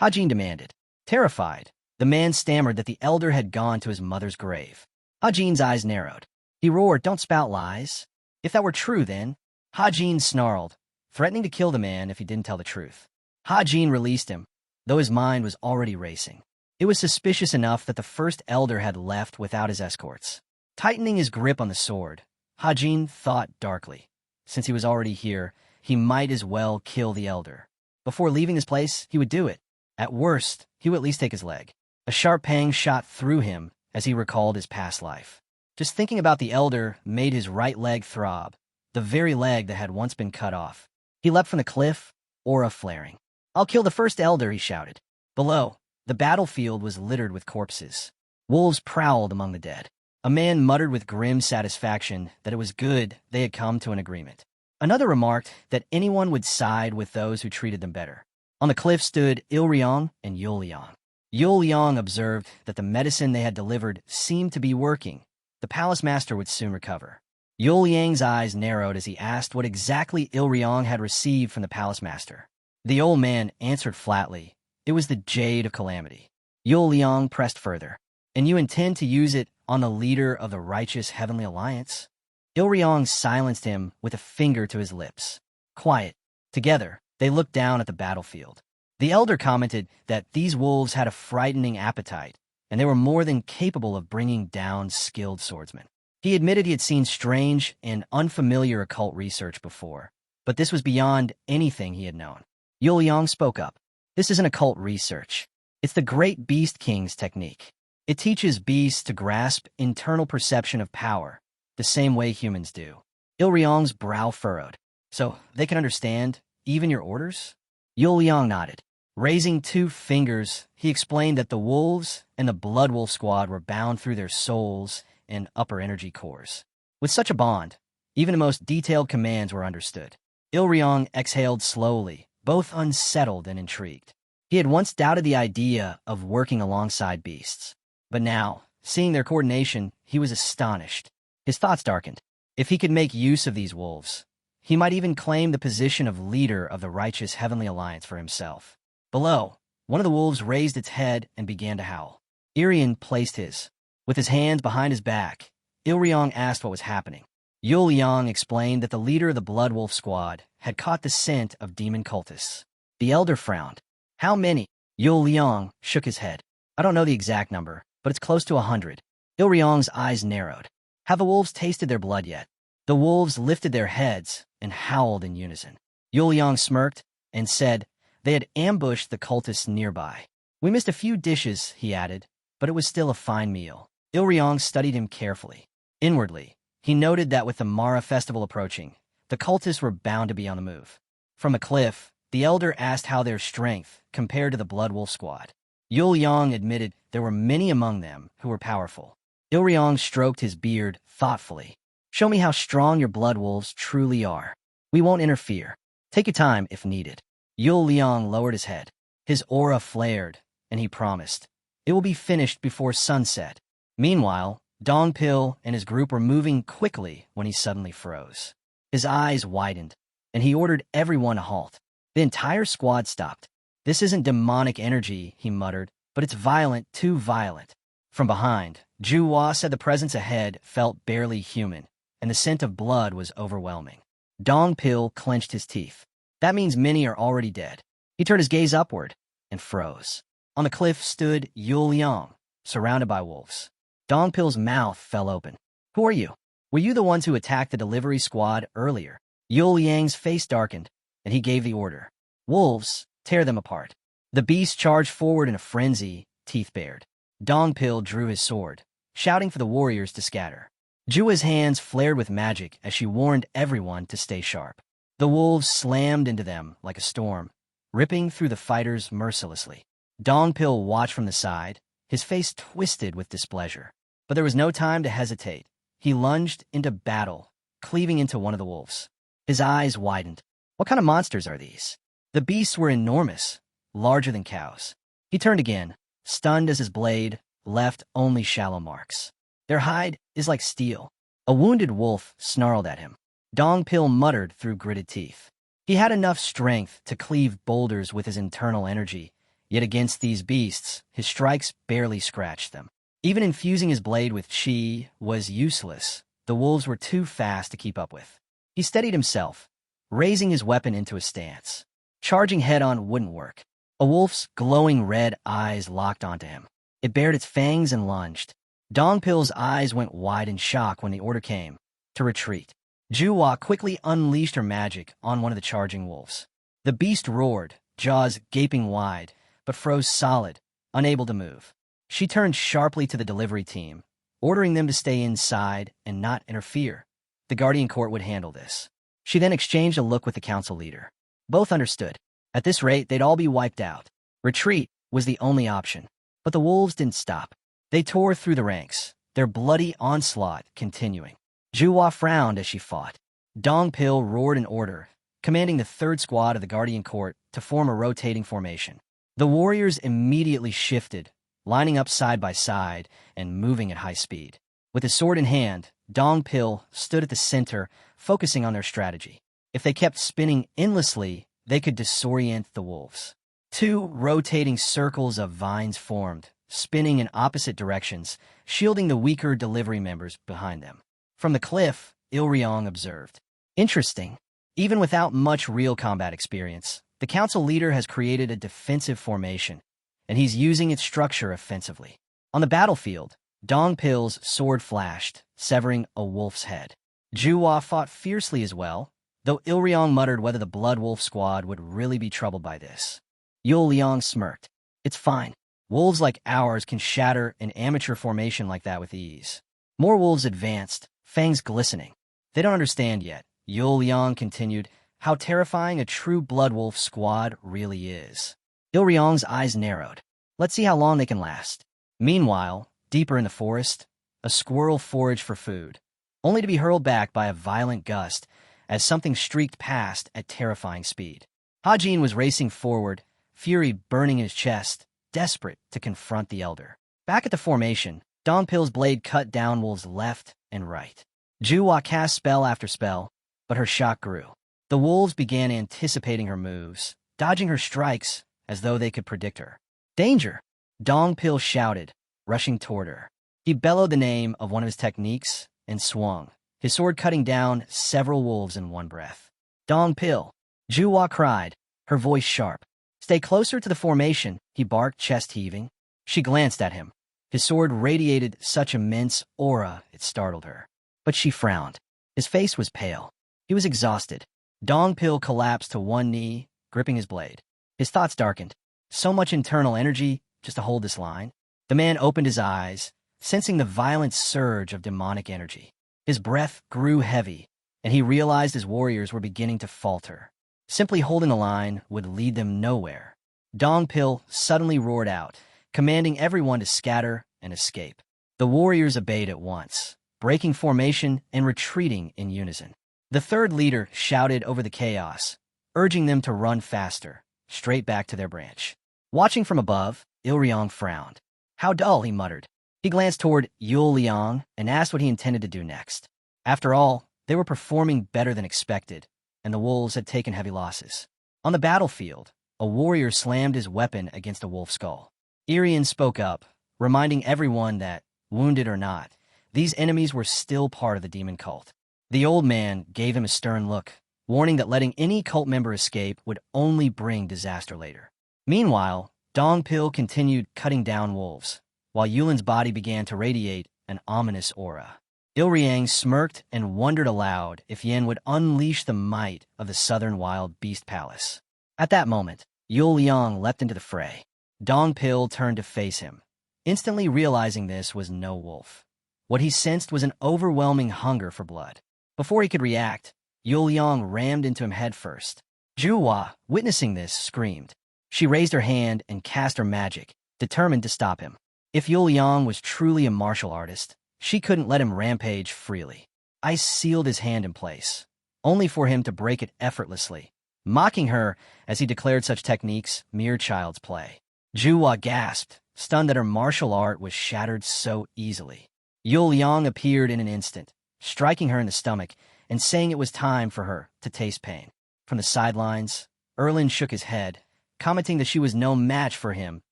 Hajin demanded. Terrified, the man stammered that the elder had gone to his mother's grave. Hajin's eyes narrowed. He roared, don't spout lies. If that were true, then. Hajin snarled, threatening to kill the man if he didn't tell the truth. Hajin released him, though his mind was already racing. It was suspicious enough that the first elder had left without his escorts. Tightening his grip on the sword, Hajin thought darkly. Since he was already here, he might as well kill the elder. Before leaving this place, he would do it. At worst, he would at least take his leg. A sharp pang shot through him as he recalled his past life. Just thinking about the elder made his right leg throb, the very leg that had once been cut off. He leapt from the cliff, aura flaring. I'll kill the first elder, he shouted. Below, the battlefield was littered with corpses. Wolves prowled among the dead. A man muttered with grim satisfaction that it was good they had come to an agreement. Another remarked that anyone would side with those who treated them better. On the cliff stood Ilryong and Yuliang. Yuliang observed that the medicine they had delivered seemed to be working. The palace master would soon recover. Yuliang's eyes narrowed as he asked what exactly Ilryong had received from the palace master. The old man answered flatly, it was the Jade of Calamity. Yuliang pressed further. And you intend to use it on the leader of the righteous Heavenly Alliance? Ilryong silenced him with a finger to his lips. Quiet. Together, they looked down at the battlefield. The elder commented that these wolves had a frightening appetite, and they were more than capable of bringing down skilled swordsmen. He admitted he had seen strange and unfamiliar occult research before, but this was beyond anything he had known. Yuliang spoke up. This isn't occult research. It's the Great Beast King's technique. It teaches beasts to grasp internal perception of power, the same way humans do. Ilryong's brow furrowed. So they can understand even your orders? Yuliang nodded. Raising 2 fingers, he explained that the wolves and the Blood Wolf Squad were bound through their souls and upper energy cores. With such a bond, even the most detailed commands were understood. Ilryong exhaled slowly, both unsettled and intrigued. He had once doubted the idea of working alongside beasts, but now, seeing their coordination, he was astonished. His thoughts darkened. If he could make use of these wolves, he might even claim the position of leader of the righteous Heavenly Alliance for himself. Below, one of the wolves raised its head and began to howl. Irian placed his. With his hands behind his back, Ilryong asked what was happening. Yuliang explained that the leader of the Blood Wolf Squad had caught the scent of demon cultists. The elder frowned. How many? Yuliang shook his head. I don't know the exact number, but it's close to 100. Ilryong's eyes narrowed. Have the wolves tasted their blood yet? The wolves lifted their heads and howled in unison. Yuliang smirked and said they had ambushed the cultists nearby. We missed a few dishes, he added, but it was still a fine meal. Ilryong studied him carefully. Inwardly, he noted that with the Mara festival approaching, the cultists were bound to be on the move. From a cliff, the elder asked how their strength compared to the Blood Wolf Squad. Yuliang admitted there were many among them who were powerful. Ilryong stroked his beard thoughtfully. Show me how strong your blood wolves truly are. We won't interfere. Take your time if needed. Yuliang lowered his head. His aura flared, and he promised. It will be finished before sunset. Meanwhile, Dongpil and his group were moving quickly when he suddenly froze. His eyes widened, and he ordered everyone to halt. The entire squad stopped. "This isn't demonic energy," he muttered, "but it's violent, too violent." From behind, Juhua said the presence ahead felt barely human, and the scent of blood was overwhelming. Dongpil clenched his teeth. That means many are already dead. He turned his gaze upward and froze. On the cliff stood Yul Yang, surrounded by wolves. Dongpil's mouth fell open. "Who are you? Were you the ones who attacked the delivery squad earlier?" Yul Yang's face darkened, and he gave the order. "Wolves, tear them apart." The beast charged forward in a frenzy, teeth bared. Dongpil drew his sword, shouting for the warriors to scatter. Jua's hands flared with magic as she warned everyone to stay sharp. The wolves slammed into them like a storm, ripping through the fighters mercilessly. Dongpil watched from the side, his face twisted with displeasure. But there was no time to hesitate. He lunged into battle, cleaving into one of the wolves. His eyes widened. What kind of monsters are these? The beasts were enormous, larger than cows. He turned again, stunned as his blade left only shallow marks. Their hide is like steel. A wounded wolf snarled at him. Dongpil muttered through gritted teeth. He had enough strength to cleave boulders with his internal energy, yet against these beasts, his strikes barely scratched them. Even infusing his blade with chi was useless. The wolves were too fast to keep up with. He steadied himself, raising his weapon into a stance. Charging head-on wouldn't work. A wolf's glowing red eyes locked onto him. It bared its fangs and lunged. Dongpil's eyes went wide in shock when the order came to retreat. Juhua quickly unleashed her magic on one of the charging wolves. The beast roared, jaws gaping wide, but froze solid, unable to move. She turned sharply to the delivery team, ordering them to stay inside and not interfere. The Guardian Court would handle this. She then exchanged a look with the council leader. Both understood. At this rate, they'd all be wiped out. Retreat was the only option. But the wolves didn't stop. They tore through the ranks, their bloody onslaught continuing. Juhua frowned as she fought. Dongpil roared an order, commanding the third squad of the Guardian Court to form a rotating formation. The warriors immediately shifted, lining up side by side and moving at high speed. With his sword in hand, Dongpil stood at the center, focusing on their strategy. If they kept spinning endlessly, they could disorient the wolves. Two rotating circles of vines formed, spinning in opposite directions, shielding the weaker delivery members behind them. From the cliff, Ilryong observed. Interesting. Even without much real combat experience, the council leader has created a defensive formation, and he's using its structure offensively. On the battlefield, Dongpil's sword flashed, severing a wolf's head. Juhua fought fiercely as well, though Ilryong muttered whether the Blood Wolf squad would really be troubled by this. Yul Yang smirked. It's fine. Wolves like ours can shatter an amateur formation like that with ease. More wolves advanced, fangs glistening. They don't understand yet, Yul Yang continued, how terrifying a true Blood Wolf squad really is. Ilryong's eyes narrowed. Let's see how long they can last. Meanwhile, deeper in the forest, a squirrel foraged for food, only to be hurled back by a violent gust as something streaked past at terrifying speed. Hajin was racing forward, fury burning in his chest, desperate to confront the elder. Back at the formation, Dongpil's blade cut down wolves left and right. Juhua cast spell after spell, but her shock grew. The wolves began anticipating her moves, dodging her strikes as though they could predict her. Danger! Dongpil shouted, rushing toward her. He bellowed the name of one of his techniques and swung, his sword cutting down several wolves in one breath. Dongpil! Juhua cried, her voice sharp. Stay closer to the formation, he barked, chest heaving. She glanced at him. His sword radiated such immense aura it startled her. But she frowned. His face was pale. He was exhausted. Dongpil collapsed to one knee, gripping his blade. His thoughts darkened. So much internal energy just to hold this line. The man opened his eyes, sensing the violent surge of demonic energy. His breath grew heavy, and he realized his warriors were beginning to falter. Simply holding the line would lead them nowhere. Dongpil suddenly roared out, commanding everyone to scatter and escape. The warriors obeyed at once, breaking formation and retreating in unison. The third leader shouted over the chaos, urging them to run faster, straight back to their branch. Watching from above, Ilryong frowned. How dull, he muttered. He glanced toward Yul Liang and asked what he intended to do next. After all, they were performing better than expected, and the wolves had taken heavy losses. On the battlefield, a warrior slammed his weapon against a wolf skull. Irian spoke up, reminding everyone that, wounded or not, these enemies were still part of the demon cult. The old man gave him a stern look, warning that letting any cult member escape would only bring disaster later. Meanwhile, Dongpil continued cutting down wolves, while Yulin's body began to radiate an ominous aura. Ilriang smirked and wondered aloud if Yen would unleash the might of the southern wild beast palace. At that moment, Yul Liang leapt into the fray. Dongpil turned to face him, instantly realizing this was no wolf. What he sensed was an overwhelming hunger for blood. Before he could react, Yul Liang rammed into him headfirst. Juhua, witnessing this, screamed. She raised her hand and cast her magic, determined to stop him. If Yul Liang was truly a martial artist, she couldn't let him rampage freely. Ice sealed his hand in place, only for him to break it effortlessly, mocking her as he declared such techniques mere child's play. Juhua gasped, stunned that her martial art was shattered so easily. Yul Liang appeared in an instant, striking her in the stomach and saying it was time for her to taste pain. From the sidelines, Erlin shook his head, commenting that she was no match for him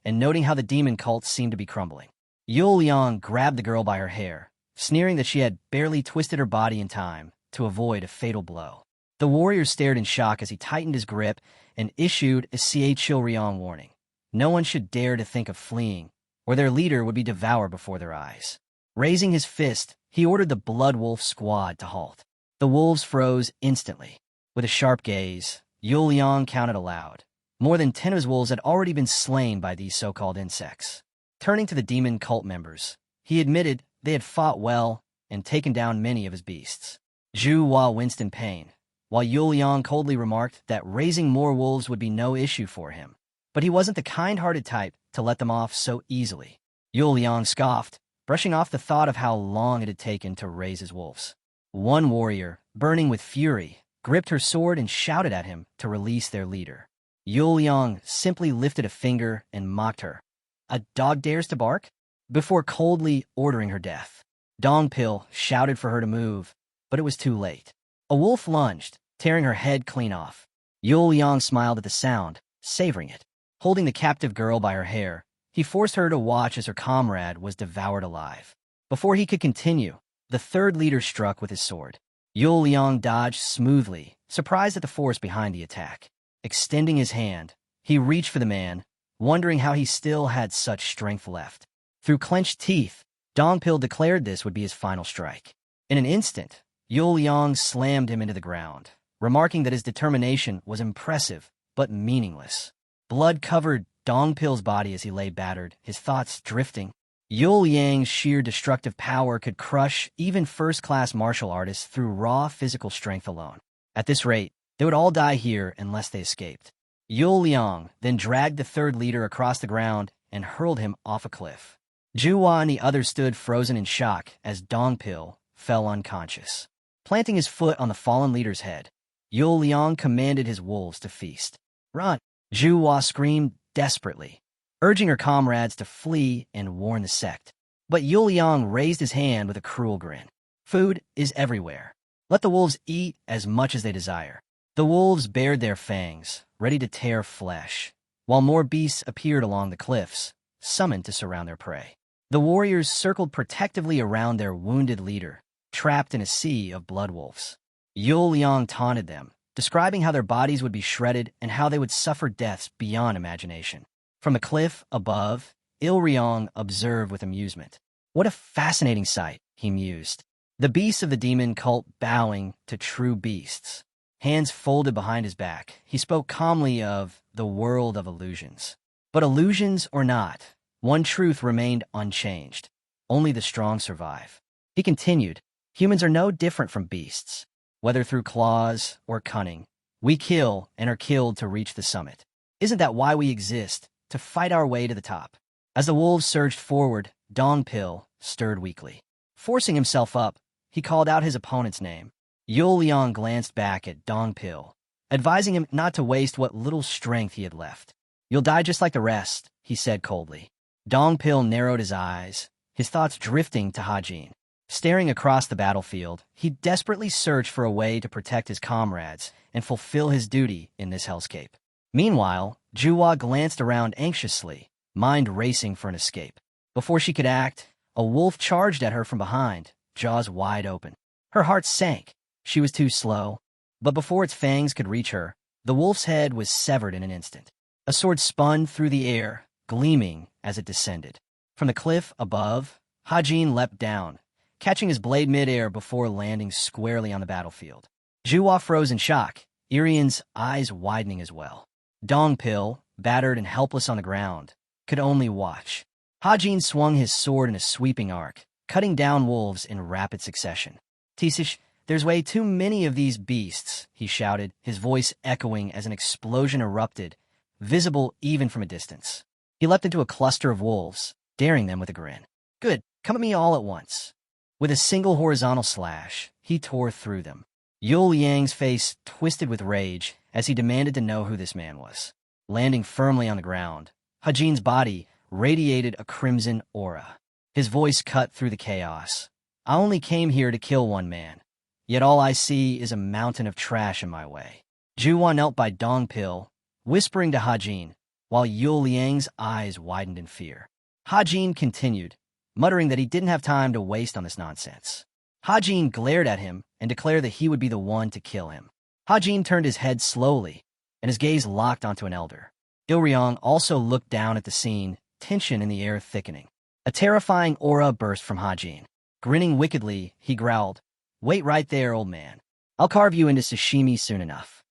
and noting how the demon cult seemed to be crumbling. Yul Liang grabbed the girl by her hair, sneering that she had barely twisted her body in time to avoid a fatal blow. The warrior stared in shock as he tightened his grip and issued a Chilriang warning. No one should dare to think of fleeing, or their leader would be devoured before their eyes. Raising his fist, he ordered the Blood Wolf squad to halt. The wolves froze instantly. With a sharp gaze, Yul Liang counted aloud. More than 10 of his wolves had already been slain by these so-called insects. Turning to the demon cult members, he admitted they had fought well and taken down many of his beasts. Juhua winced in pain, while Yul Liang coldly remarked that raising more wolves would be no issue for him. But he wasn't the kind-hearted type to let them off so easily. Yul Liang scoffed, brushing off the thought of how long it had taken to raise his wolves. One warrior, burning with fury, gripped her sword and shouted at him to release their leader. Yul Liang simply lifted a finger and mocked her. A dog dares to bark? Before coldly ordering her death. Dongpil shouted for her to move, but it was too late. A wolf lunged, tearing her head clean off. Yul Liang smiled at the sound, savoring it. Holding the captive girl by her hair, he forced her to watch as her comrade was devoured alive. Before he could continue, the third leader struck with his sword. Yul Liang dodged smoothly, surprised at the force behind the attack. Extending his hand, he reached for the man, wondering how he still had such strength left. Through clenched teeth, Dongpil declared this would be his final strike. In an instant, Yul Liang slammed him into the ground, remarking that his determination was impressive but meaningless. Blood covered Dongpil's body as he lay battered, his thoughts drifting. Yul Liang's sheer destructive power could crush even first-class martial artists through raw physical strength alone. At this rate, they would all die here unless they escaped. Yul Liang then dragged the third leader across the ground and hurled him off a cliff. Juhua and the others stood frozen in shock as Dongpil fell unconscious. Planting his foot on the fallen leader's head, Yul Liang commanded his wolves to feast. "Run!" Juhua screamed desperately, urging her comrades to flee and warn the sect. But Yul Liang raised his hand with a cruel grin. "Food is everywhere. Let the wolves eat as much as they desire." The wolves bared their fangs, ready to tear flesh, while more beasts appeared along the cliffs, summoned to surround their prey. The warriors circled protectively around their wounded leader, trapped in a sea of blood wolves. Yul Liang taunted them, describing how their bodies would be shredded and how they would suffer deaths beyond imagination. From the cliff above, Ilriang observed with amusement. What a fascinating sight, he mused. The beasts of the demon cult bowing to true beasts. Hands folded behind his back, he spoke calmly of the world of illusions. But illusions or not, one truth remained unchanged. Only the strong survive. He continued, humans are no different from beasts. Whether through claws or cunning, we kill and are killed to reach the summit. Isn't that why we exist, to fight our way to the top? As the wolves surged forward, Dongpil stirred weakly. Forcing himself up, he called out his opponent's name. Yul Liang glanced back at Dongpil, advising him not to waste what little strength he had left. "You'll die just like the rest," he said coldly. Dongpil narrowed his eyes, his thoughts drifting to Hajin. Staring across the battlefield, he desperately searched for a way to protect his comrades and fulfill his duty in this hellscape. Meanwhile, Juwa glanced around anxiously, mind racing for an escape. Before she could act, a wolf charged at her from behind, jaws wide open. Her heart sank. She was too slow. But before its fangs could reach her, the wolf's head was severed in an instant. A sword spun through the air, gleaming as it descended. From the cliff above, Hajin leapt down, catching his blade mid-air before landing squarely on the battlefield. Juwa froze in shock, Irian's eyes widening as well. Dongpil, battered and helpless on the ground, could only watch. Hajin swung his sword in a sweeping arc, cutting down wolves in rapid succession. "Tisish, there's way too many of these beasts," he shouted, his voice echoing as an explosion erupted, visible even from a distance. He leapt into a cluster of wolves, daring them with a grin. "Good, come at me all at once." With a single horizontal slash, he tore through them. Yul Yang's face twisted with rage as he demanded to know who this man was. Landing firmly on the ground, Hajin's body radiated a crimson aura. His voice cut through the chaos. "I only came here to kill one man, yet all I see is a mountain of trash in my way." Juwa knelt by Dongpil, whispering to Hajin, while Yul Yang's eyes widened in fear. Hajin continued, muttering that he didn't have time to waste on this nonsense. Hajin glared at him and declared that he would be the one to kill him. Hajin turned his head slowly, and his gaze locked onto an elder. Ilryong also looked down at the scene, tension in the air thickening. A terrifying aura burst from Hajin. Grinning wickedly, he growled, "Wait right there, old man. I'll carve you into sashimi soon enough."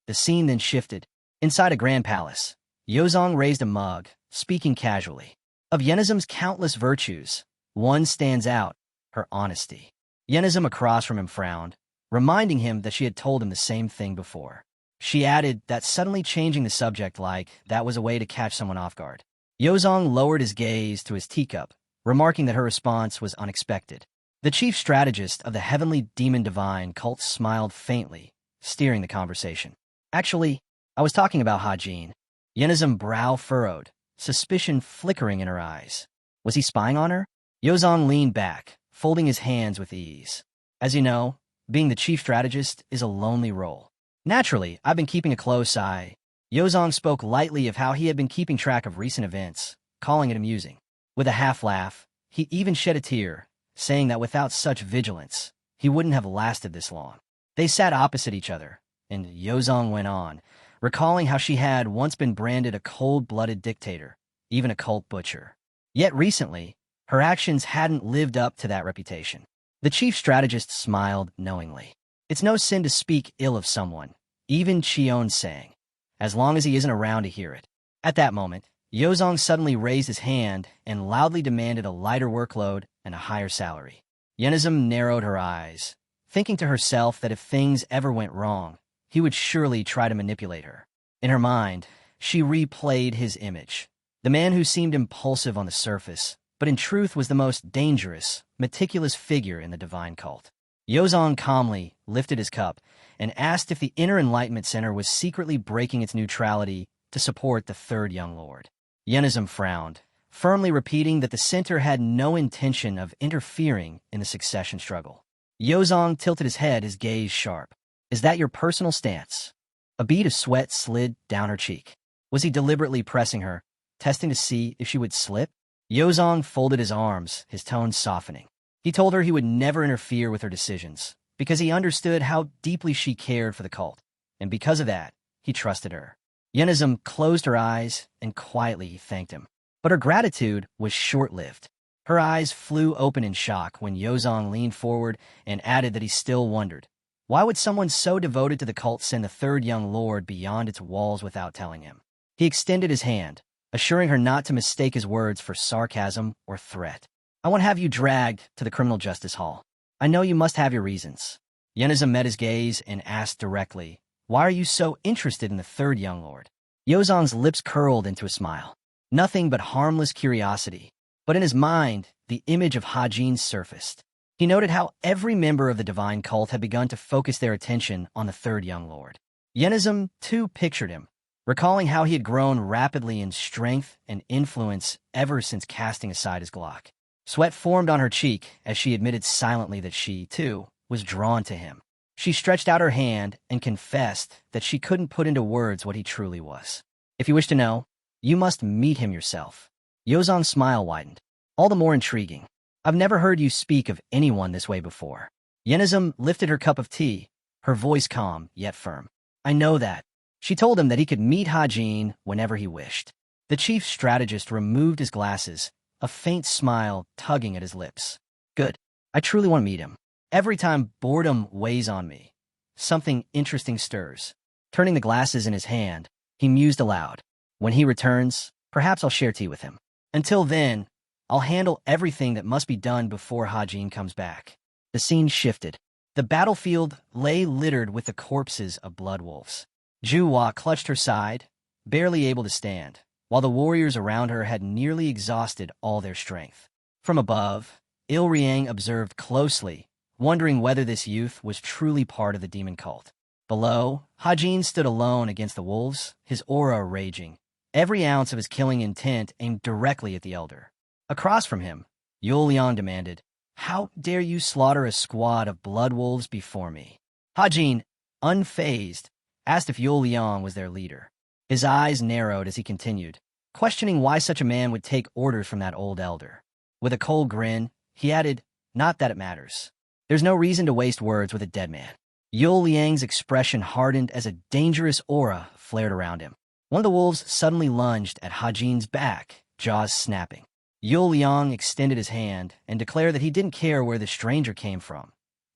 The scene then shifted. Inside a grand palace, Yozong raised a mug, speaking casually. Of Yenizm's countless virtues, one stands out, her honesty. Yenizm across from him frowned, reminding him that she had told him the same thing before. She added that, suddenly changing the subject like that was a way to catch someone off guard. Yozong lowered his gaze to his teacup, remarking that her response was unexpected. The chief strategist of the heavenly demon divine cult smiled faintly, steering the conversation. "Actually, I was talking about Hajin." Yenizm brow furrowed, suspicion flickering in her eyes. Was he spying on her? Yozong leaned back, folding his hands with ease. "As you know, being the chief strategist is a lonely role. Naturally, I've been keeping a close eye." Yozong spoke lightly of how he had been keeping track of recent events, calling it amusing. With a half-laugh, he even shed a tear, saying that without such vigilance, he wouldn't have lasted this long. They sat opposite each other, and Yozong went on, recalling how she had once been branded a cold-blooded dictator, even a cult butcher. Yet recently, her actions hadn't lived up to that reputation. The chief strategist smiled knowingly. It's no sin to speak ill of someone, even Cheon sang, as long as he isn't around to hear it. At that moment, Yozong suddenly raised his hand and loudly demanded a lighter workload and a higher salary. Yenizm narrowed her eyes, thinking to herself that if things ever went wrong, he would surely try to manipulate her. In her mind, she replayed his image. The man who seemed impulsive on the surface, but in truth was the most dangerous, meticulous figure in the divine cult. Yozong calmly lifted his cup and asked if the Inner Enlightenment Center was secretly breaking its neutrality to support the third young lord. Yenizm frowned, firmly repeating that the center had no intention of interfering in the succession struggle. Yozong tilted his head, his gaze sharp. "Is that your personal stance?" A bead of sweat slid down her cheek. Was he deliberately pressing her, testing to see if she would slip? Yozong folded his arms, his tone softening. He told her he would never interfere with her decisions, because he understood how deeply she cared for the cult, and because of that, he trusted her. Yenizm closed her eyes and quietly thanked him. But her gratitude was short-lived. Her eyes flew open in shock when Yozong leaned forward and added that he still wondered, why would someone so devoted to the cult send the third young lord beyond its walls without telling him? He extended his hand, assuring her not to mistake his words for sarcasm or threat. "I won't have you dragged to the criminal justice hall. I know you must have your reasons." Yenizm met his gaze and asked directly, "Why are you so interested in the third young lord?" Yozong's lips curled into a smile. Nothing but harmless curiosity. But in his mind, the image of Hajin surfaced. He noted how every member of the divine cult had begun to focus their attention on the third young lord. Yenizm, too, pictured him, recalling how he had grown rapidly in strength and influence ever since casting aside his Glock. Sweat formed on her cheek as she admitted silently that she, too, was drawn to him. She stretched out her hand and confessed that she couldn't put into words what he truly was. If you wish to know, you must meet him yourself. Yozong's smile widened. All the more intriguing. I've never heard you speak of anyone this way before. Yenizum lifted her cup of tea, her voice calm yet firm. I know that. She told him that he could meet Hajin whenever he wished. The chief strategist removed his glasses, a faint smile tugging at his lips. Good. I truly want to meet him. Every time boredom weighs on me, something interesting stirs. Turning the glasses in his hand, he mused aloud. When he returns, perhaps I'll share tea with him. Until then, I'll handle everything that must be done before Hajin comes back. The scene shifted. The battlefield lay littered with the corpses of blood wolves. Juwa clutched her side, barely able to stand, while the warriors around her had nearly exhausted all their strength. From above, Ilriang observed closely, wondering whether this youth was truly part of the demon cult. Below, Hajin stood alone against the wolves, his aura raging, every ounce of his killing intent aimed directly at the elder. Across from him, Yuliang demanded, How dare you slaughter a squad of blood wolves before me? Hajin, unfazed, asked if Yuliang was their leader. His eyes narrowed as he continued, questioning why such a man would take orders from that old elder. With a cold grin, he added, Not that it matters. There's no reason to waste words with a dead man. Yul Liang's expression hardened as a dangerous aura flared around him. One of the wolves suddenly lunged at Hajin's back, jaws snapping. Yul Liang extended his hand and declared that he didn't care where the stranger came from.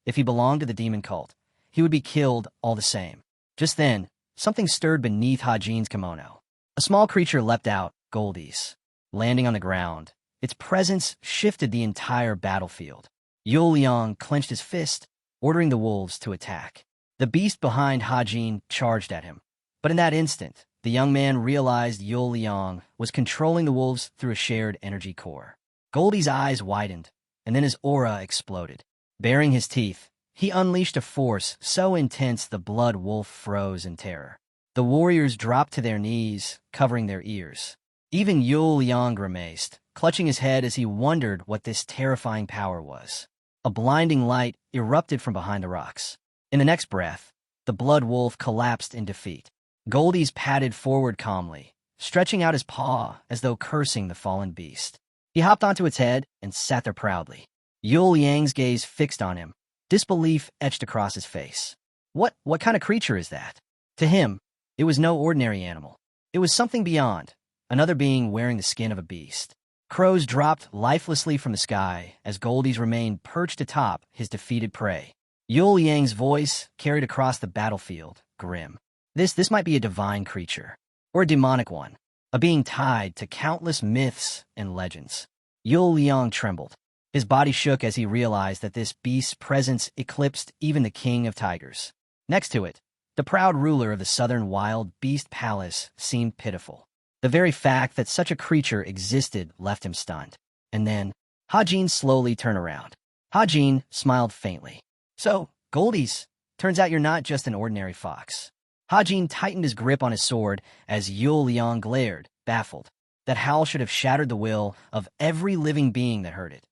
If he belonged to the demon cult, he would be killed all the same. Just then, something stirred beneath Hajin's kimono. A small creature leapt out, Goldies. Landing on the ground, its presence shifted the entire battlefield. Yul Liang clenched his fist, ordering the wolves to attack. The beast behind Hajin charged at him. But in that instant, the young man realized Yul Liang was controlling the wolves through a shared energy core. Goldie's eyes widened, and then his aura exploded. Baring his teeth, he unleashed a force so intense the blood wolf froze in terror. The warriors dropped to their knees, covering their ears. Even Yul Liang grimaced, clutching his head as he wondered what this terrifying power was. A blinding light erupted from behind the rocks. In the next breath, the blood wolf collapsed in defeat. Goldie's padded forward calmly, stretching out his paw as though cursing the fallen beast. He hopped onto its head and sat there proudly. Yul Yang's gaze fixed on him, disbelief etched across his face. What kind of creature is that? To him, it was no ordinary animal. It was something beyond, another being wearing the skin of a beast. Crows dropped lifelessly from the sky as Goldie's remained perched atop his defeated prey. Yul Yang's voice carried across the battlefield, grim. This might be a divine creature, or a demonic one, a being tied to countless myths and legends. Yul Liang trembled. His body shook as he realized that this beast's presence eclipsed even the king of tigers. Next to it, the proud ruler of the southern wild beast palace seemed pitiful. The very fact that such a creature existed left him stunned. And then, Hajin slowly turned around. Hajin smiled faintly. So, Goldies, turns out you're not just an ordinary fox. Hajin tightened his grip on his sword as Yul Liang glared, baffled. That howl should have shattered the will of every living being that heard it.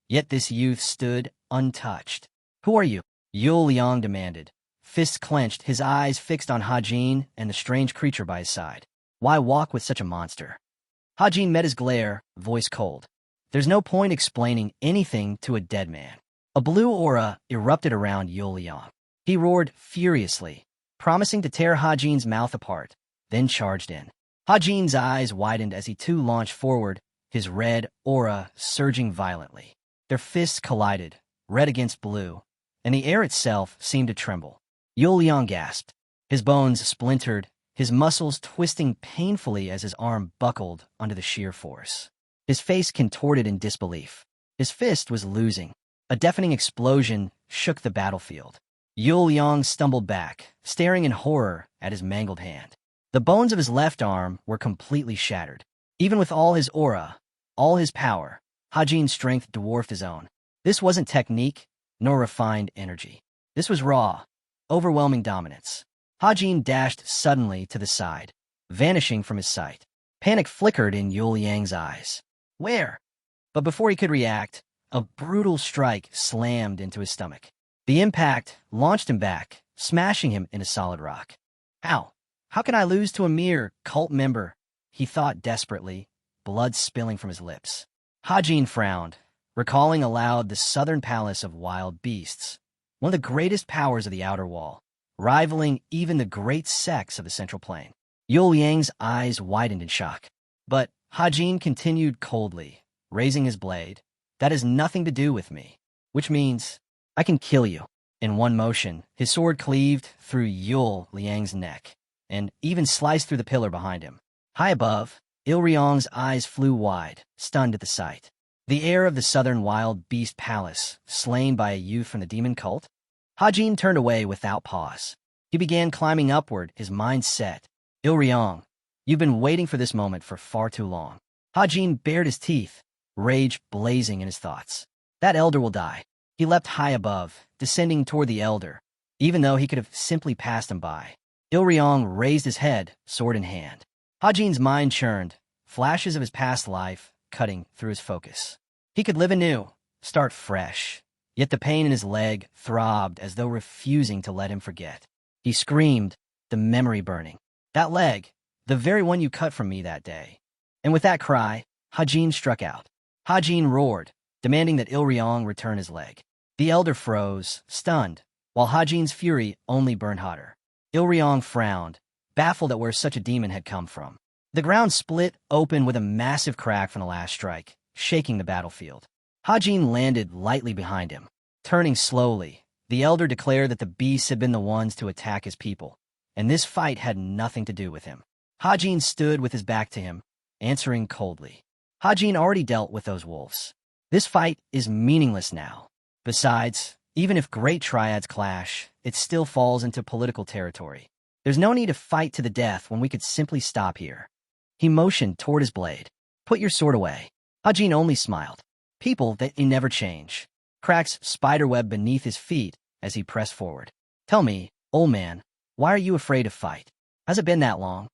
Yet this youth stood untouched. Who are you? Yul Liang demanded, fists clenched, his eyes fixed on Hajin and the strange creature by his side. Why walk with such a monster? Hajin met his glare, voice cold. There's no point explaining anything to a dead man. A blue aura erupted around Yul Liang. He roared furiously, promising to tear Hajin's mouth apart, then charged in. Hajin's eyes widened as he too launched forward, his red aura surging violently. Their fists collided, red against blue, and the air itself seemed to tremble. Yul Liang gasped. His bones splintered, his muscles twisting painfully as his arm buckled under the sheer force. His face contorted in disbelief. His fist was losing. A deafening explosion shook the battlefield. Yul Liang stumbled back, staring in horror at his mangled hand. The bones of his left arm were completely shattered. Even with all his aura, all his power, Hajin's strength dwarfed his own. This wasn't technique, nor refined energy. This was raw, overwhelming dominance. Hajin dashed suddenly to the side, vanishing from his sight. Panic flickered in Yul Yang's eyes. Where? But before he could react, a brutal strike slammed into his stomach. The impact launched him back, smashing him into solid rock. How? How can I lose to a mere cult member? He thought desperately, blood spilling from his lips. Hajin frowned, recalling aloud the southern palace of wild beasts, one of the greatest powers of the outer wall, rivaling even the great sects of the central plain. Yul Yang's eyes widened in shock. But Hajin continued coldly, raising his blade. That has nothing to do with me, which means I can kill you. In one motion, his sword cleaved through Yul Liang's neck and even sliced through the pillar behind him. High above, Ilryong's eyes flew wide, stunned at the sight. The heir of the southern wild beast palace, slain by a youth from the demon cult? Hajin turned away without pause. He began climbing upward, his mind set. Ilryong, you've been waiting for this moment for far too long. Hajin bared his teeth, rage blazing in his thoughts. That elder will die. He leapt high above, descending toward the elder, even though he could have simply passed him by. Ilryong raised his head, sword in hand. Hajin's mind churned, flashes of his past life cutting through his focus. He could live anew, start fresh, yet the pain in his leg throbbed as though refusing to let him forget. He screamed, the memory burning. That leg, the very one you cut from me that day. And with that cry, Hajin struck out. Hajin roared, demanding that Ilryong return his leg. The elder froze, stunned, while Hajin's fury only burned hotter. Ilryong frowned, baffled at where such a demon had come from. The ground split open with a massive crack from the last strike, shaking the battlefield. Hajin landed lightly behind him. Turning slowly, the elder declared that the beasts had been the ones to attack his people, and this fight had nothing to do with him. Hajin stood with his back to him, answering coldly. Hajin already dealt with those wolves. This fight is meaningless now. Besides, even if great triads clash, it still falls into political territory. There's no need to fight to the death when we could simply stop here. He motioned toward his blade. Put your sword away. Hajin only smiled. People, they never change. Cracks spiderweb beneath his feet as he pressed forward. Tell me, old man, why are you afraid to fight? Has it been that long?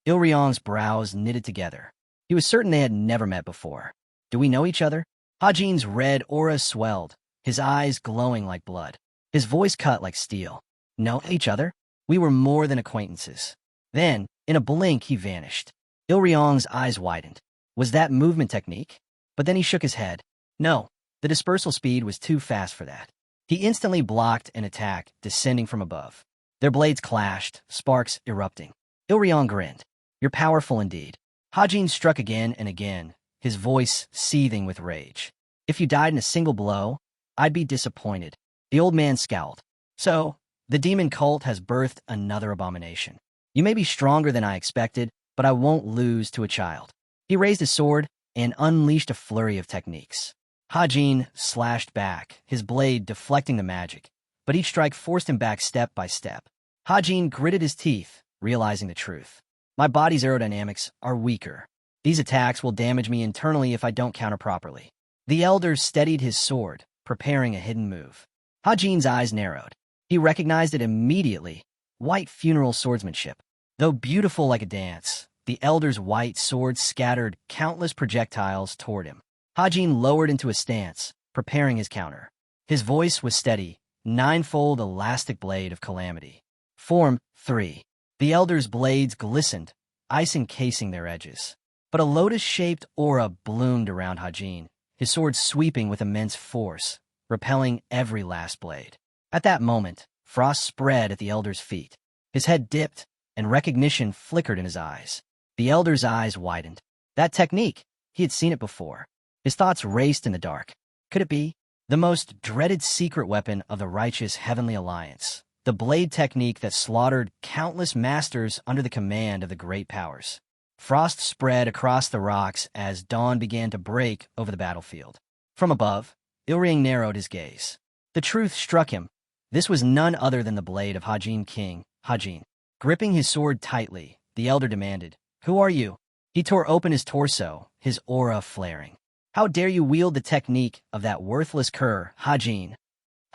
Ilryong's brows knitted together. He was certain they had never met before. Do we know each other? Hajin's red aura swelled, his eyes glowing like blood. His voice cut like steel. Know each other? We were more than acquaintances. Then, in a blink, he vanished. Ilryong's eyes widened. Was that movement technique? But then he shook his head. No, the dispersal speed was too fast for that. He instantly blocked an attack descending from above. Their blades clashed, sparks erupting. Ilryong grinned. You're powerful indeed. Hajin struck again and again, his voice seething with rage. If you died in a single blow, I'd be disappointed. The old man scowled. So, the demon cult has birthed another abomination. You may be stronger than I expected, but I won't lose to a child. He raised his sword and unleashed a flurry of techniques. Hajin slashed back, his blade deflecting the magic, but each strike forced him back step by step. Hajin gritted his teeth, realizing the truth. My body's aerodynamics are weaker. These attacks will damage me internally if I don't counter properly. The elder steadied his sword, preparing a hidden move. Hajin's eyes narrowed. He recognized it immediately. White funeral swordsmanship. Though beautiful like a dance, the elder's white sword scattered countless projectiles toward him. Hajin lowered into a stance, preparing his counter. His voice was steady, ninefold elastic blade of calamity. Form 3. The elder's blades glistened, ice encasing their edges. But a lotus-shaped aura bloomed around Hajin, his sword sweeping with immense force, repelling every last blade. At that moment, frost spread at the elder's feet. His head dipped, and recognition flickered in his eyes. The elder's eyes widened. That technique, he had seen it before. His thoughts raced in the dark. Could it be? The most dreaded secret weapon of the righteous Heavenly Alliance. The blade technique that slaughtered countless masters under the command of the great powers. Frost spread across the rocks as dawn began to break over the battlefield. From above, Ilryong narrowed his gaze. The truth struck him. This was none other than the blade of Hajin King, Hajin. Gripping his sword tightly, the elder demanded, Who are you? He tore open his torso, his aura flaring. How dare you wield the technique of that worthless cur, Hajin?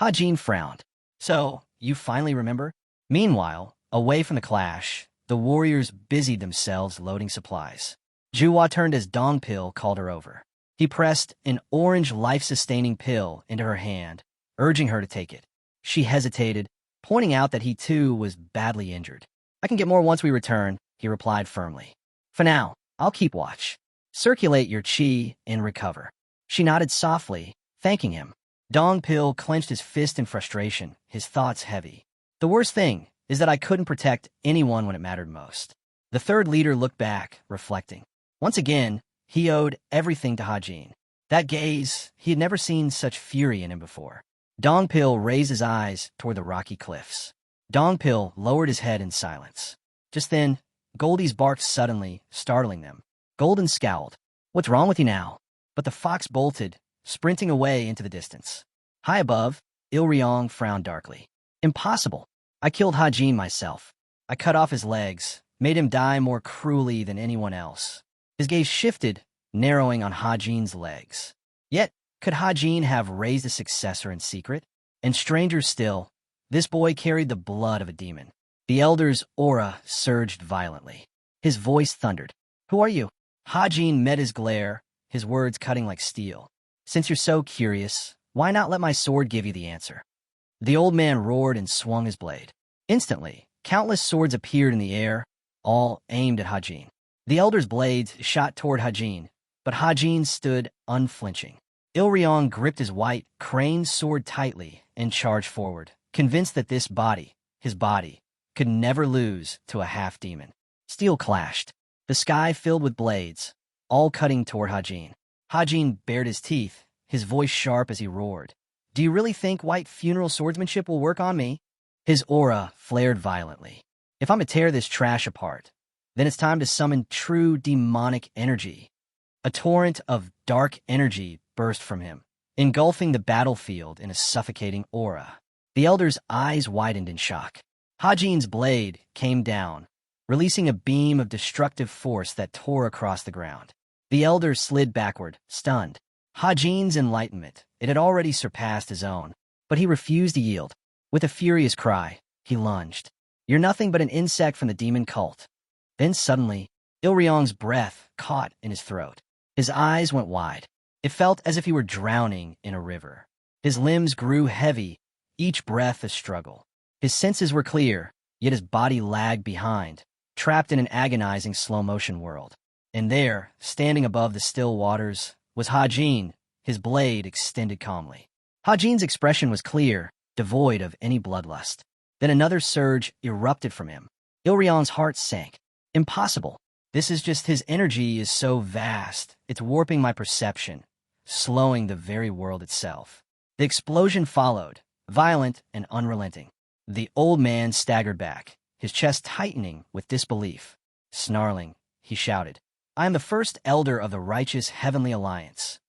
Hajin frowned. So, you finally remember? Meanwhile, away from the clash, the warriors busied themselves loading supplies. Juwa turned as Dongpil called her over. He pressed an orange life-sustaining pill into her hand, urging her to take it. She hesitated, pointing out that he too was badly injured. I can get more once we return, he replied firmly. For now, I'll keep watch. Circulate your chi and recover. She nodded softly, thanking him. Dong Pil clenched his fist in frustration, his thoughts heavy. The worst thing is that I couldn't protect anyone when it mattered most. The third leader looked back, reflecting. Once again, he owed everything to Hajin. That gaze, he had never seen such fury in him before. Dong Pil raised his eyes toward the rocky cliffs. Dong Pil lowered his head in silence. Just then, Goldie's barked suddenly, startling them. Golden scowled. What's wrong with you now? But the fox bolted, sprinting away into the distance. High above, Il frowned darkly. Impossible. I killed Hajin myself. I cut off his legs, made him die more cruelly than anyone else. His gaze shifted, narrowing on Hajin's legs. Yet, could Hajin have raised a successor in secret? And stranger still, this boy carried the blood of a demon. The elder's aura surged violently. His voice thundered. Who are you? Hajin met his glare, his words cutting like steel. Since you're so curious, why not let my sword give you the answer? The old man roared and swung his blade. Instantly, countless swords appeared in the air, all aimed at Hajin. The elder's blades shot toward Hajin, but Hajin stood unflinching. Il gripped his white, craned sword tightly and charged forward, convinced that this body, his body, could never lose to a half-demon. Steel clashed. The sky filled with blades, all cutting toward Hajin. Hajin bared his teeth, his voice sharp as he roared. Do you really think white funeral swordsmanship will work on me? His aura flared violently. If I'm to tear this trash apart, then it's time to summon true demonic energy. A torrent of dark energy burst from him, engulfing the battlefield in a suffocating aura. The elder's eyes widened in shock. Hajin's blade came down, releasing a beam of destructive force that tore across the ground. The elder slid backward, stunned. Hajin's enlightenment, it had already surpassed his own, but he refused to yield. With a furious cry, he lunged. You're nothing but an insect from the demon cult. Then suddenly, Il breath caught in his throat. His eyes went wide. It felt as if he were drowning in a river. His limbs grew heavy, each breath a struggle. His senses were clear, yet his body lagged behind, trapped in an agonizing slow-motion world. And there, standing above the still waters, was Hajin, his blade extended calmly. Hajin's expression was clear, devoid of any bloodlust. Then another surge erupted from him. Il heart sank. Impossible. This is just his energy is so vast, it's warping my perception, slowing the very world itself. The explosion followed, violent and unrelenting. The old man staggered back, his chest tightening with disbelief. Snarling, he shouted, I am the first elder of the righteous heavenly alliance.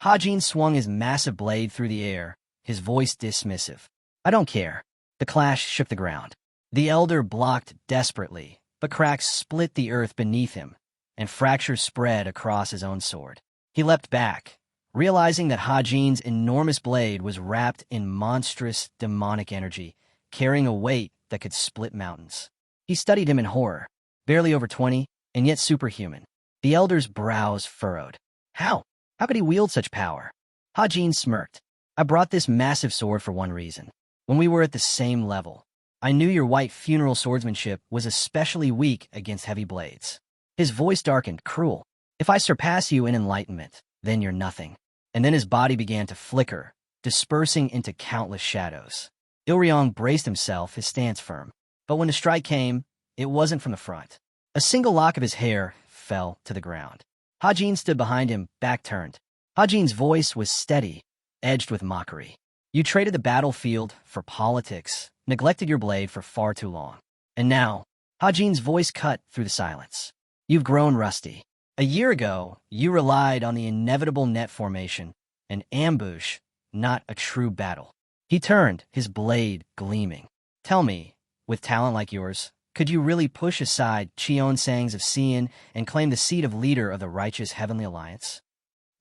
Hajin swung his massive blade through the air, his voice dismissive. I don't care. The clash shook the ground. The elder blocked desperately, but cracks split the earth beneath him, and fractures spread across his own sword. He leapt back, realizing that Hajin's enormous blade was wrapped in monstrous, demonic energy, carrying a weight that could split mountains. He studied him in horror, barely over 20, and yet superhuman. The elder's brows furrowed. How? How could he wield such power? Hajin smirked. I brought this massive sword for one reason. When we were at the same level, I knew your white funeral swordsmanship was especially weak against heavy blades. His voice darkened, cruel. If I surpass you in enlightenment, then you're nothing. And then his body began to flicker, dispersing into countless shadows. Il braced himself, his stance firm. But when the strike came, it wasn't from the front. A single lock of his hair fell to the ground. Hajin stood behind him, back turned. Hajin's voice was steady, edged with mockery. You traded the battlefield for politics, neglected your blade for far too long. And now, Hajin's voice cut through the silence. You've grown rusty. A year ago, you relied on the inevitable net formation, an ambush, not a true battle. He turned, his blade gleaming. Tell me, with talent like yours, could you really push aside Cheonsangs of Xian and claim the seat of leader of the righteous heavenly alliance?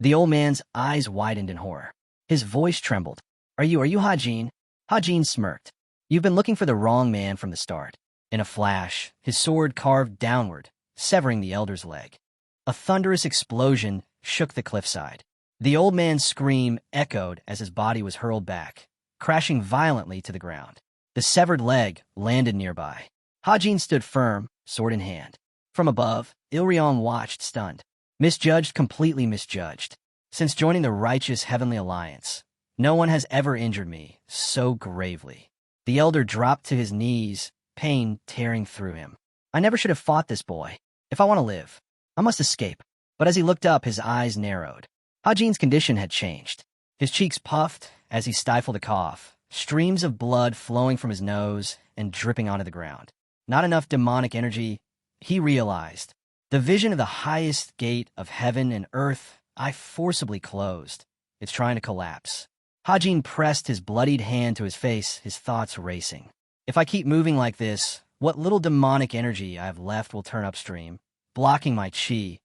The old man's eyes widened in horror. His voice trembled. Are you Hajin? Hajin smirked. You've been looking for the wrong man from the start. In a flash, his sword carved downward, severing the elder's leg. A thunderous explosion shook the cliffside. The old man's scream echoed as his body was hurled back, crashing violently to the ground. The severed leg landed nearby. Hajin stood firm, sword in hand. From above, Ilryong watched, stunned. Misjudged, completely misjudged. Since joining the righteous Heavenly Alliance, no one has ever injured me so gravely. The elder dropped to his knees, pain tearing through him. I never should have fought this boy. If I want to live, I must escape. But as he looked up, his eyes narrowed. Hajin's condition had changed. His cheeks puffed as he stifled a cough, streams of blood flowing from his nose and dripping onto the ground. Not enough demonic energy, he realized. The vision of the highest gate of heaven and earth I forcibly closed. It's trying to collapse. Hajin pressed his bloodied hand to his face, his thoughts racing. If I keep moving like this, what little demonic energy I have left will turn upstream, blocking my chi.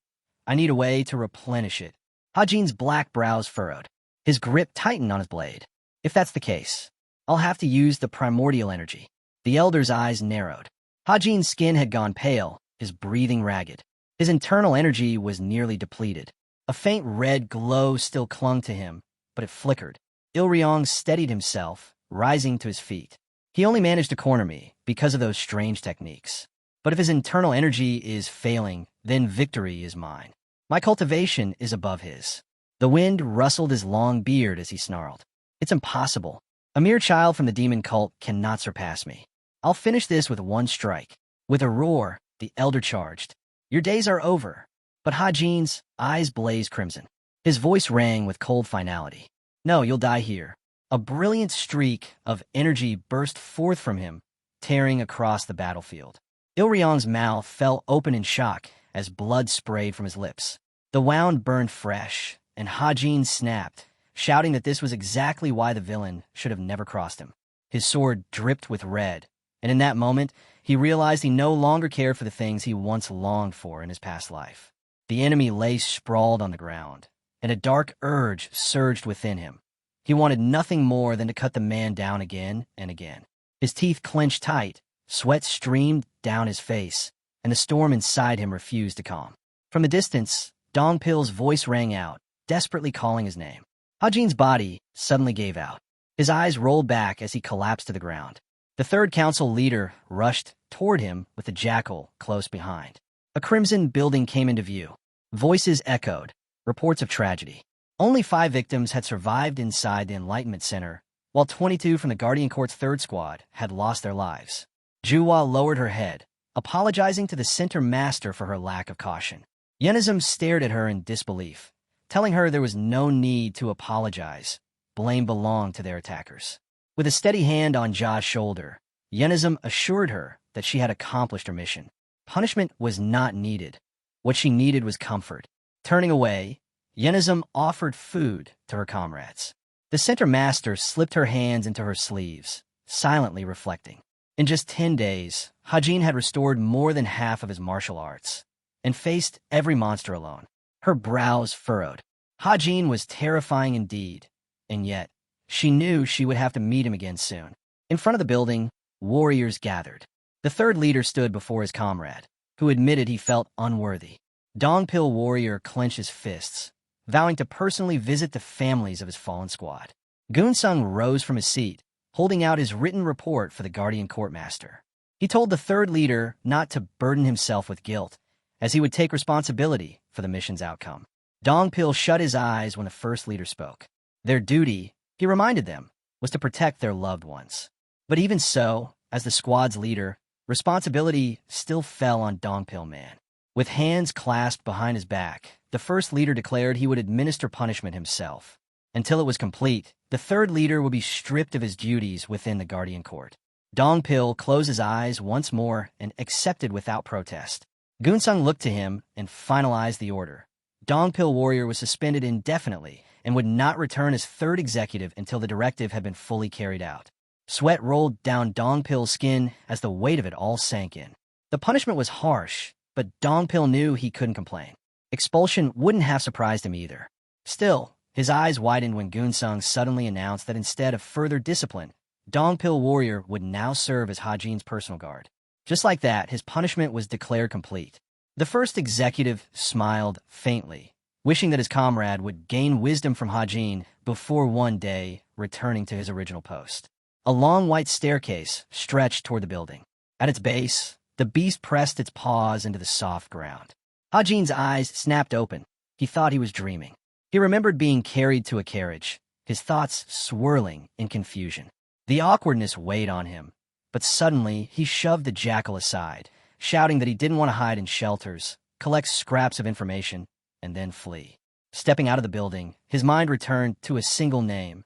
I need a way to replenish it. Hajin's black brows furrowed. His grip tightened on his blade. If that's the case, I'll have to use the primordial energy. The elder's eyes narrowed. Hajin's skin had gone pale, his breathing ragged. His internal energy was nearly depleted. A faint red glow still clung to him, but it flickered. Ilryong steadied himself, rising to his feet. He only managed to corner me because of those strange techniques. But if his internal energy is failing, then victory is mine. My cultivation is above his. The wind rustled his long beard as he snarled. It's impossible. A mere child from the demon cult cannot surpass me. I'll finish this with one strike. With a roar, the elder charged. Your days are over. But Hajin's eyes blazed crimson. His voice rang with cold finality. No, you'll die here. A brilliant streak of energy burst forth from him, tearing across the battlefield. Ilryong's mouth fell open in shock as blood sprayed from his lips. The wound burned fresh, and Hajin snapped, shouting that this was exactly why the villain should have never crossed him. His sword dripped with red, and in that moment, he realized he no longer cared for the things he once longed for in his past life. The enemy lay sprawled on the ground, and a dark urge surged within him. He wanted nothing more than to cut the man down again and again. His teeth clenched tight, sweat streamed down his face, and the storm inside him refused to calm. From the distance, Dongpil's voice rang out, desperately calling his name. Hajin's body suddenly gave out. His eyes rolled back as he collapsed to the ground. The third council leader rushed toward him with the jackal close behind. A crimson building came into view. Voices echoed, reports of tragedy. Only 5 victims had survived inside the Enlightenment Center, while 22 from the Guardian Court's third squad had lost their lives. Juwa lowered her head, apologizing to the center master for her lack of caution. Yenizum stared at her in disbelief, telling her there was no need to apologize. Blame belonged to their attackers. With a steady hand on Ja's shoulder, Yenizum assured her that she had accomplished her mission. Punishment was not needed. What she needed was comfort. Turning away, Yenizum offered food to her comrades. The center master slipped her hands into her sleeves, silently reflecting. In just 10 days, Hajin had restored more than half of his martial arts and faced every monster alone. Her brows furrowed. Hajin was terrifying indeed, and yet she knew she would have to meet him again soon. In front of the building, warriors gathered. The third leader stood before his comrade, who admitted he felt unworthy. Dongpil warrior clenched his fists, vowing to personally visit the families of his fallen squad. Gunsung rose from his seat, holding out his written report for the Guardian Courtmaster. He told the third leader not to burden himself with guilt, as he would take responsibility for the mission's outcome. Dongpil shut his eyes when the first leader spoke. Their duty, he reminded them, was to protect their loved ones. But even so, as the squad's leader, responsibility still fell on Dongpil Man. With hands clasped behind his back, the first leader declared he would administer punishment himself. Until it was complete, the third leader would be stripped of his duties within the Guardian Court. Dongpil closed his eyes once more and accepted without protest. Gunsung looked to him and finalized the order. Dongpil warrior was suspended indefinitely and would not return as third executive until the directive had been fully carried out. Sweat rolled down Dongpil's skin as the weight of it all sank in. The punishment was harsh, but Dongpil knew he couldn't complain. Expulsion wouldn't have surprised him either. Still, his eyes widened when Gunsung suddenly announced that instead of further discipline, Dongpil warrior would now serve as Hajin's personal guard. Just like that, his punishment was declared complete. The first executive smiled faintly, wishing that his comrade would gain wisdom from Hajin before one day returning to his original post. A long white staircase stretched toward the building. At its base, the beast pressed its paws into the soft ground. Hajin's eyes snapped open. He thought he was dreaming. He remembered being carried to a carriage, his thoughts swirling in confusion. The awkwardness weighed on him, but suddenly he shoved the jackal aside, shouting that he didn't want to hide in shelters, collect scraps of information, and then flee. Stepping out of the building, his mind returned to a single name,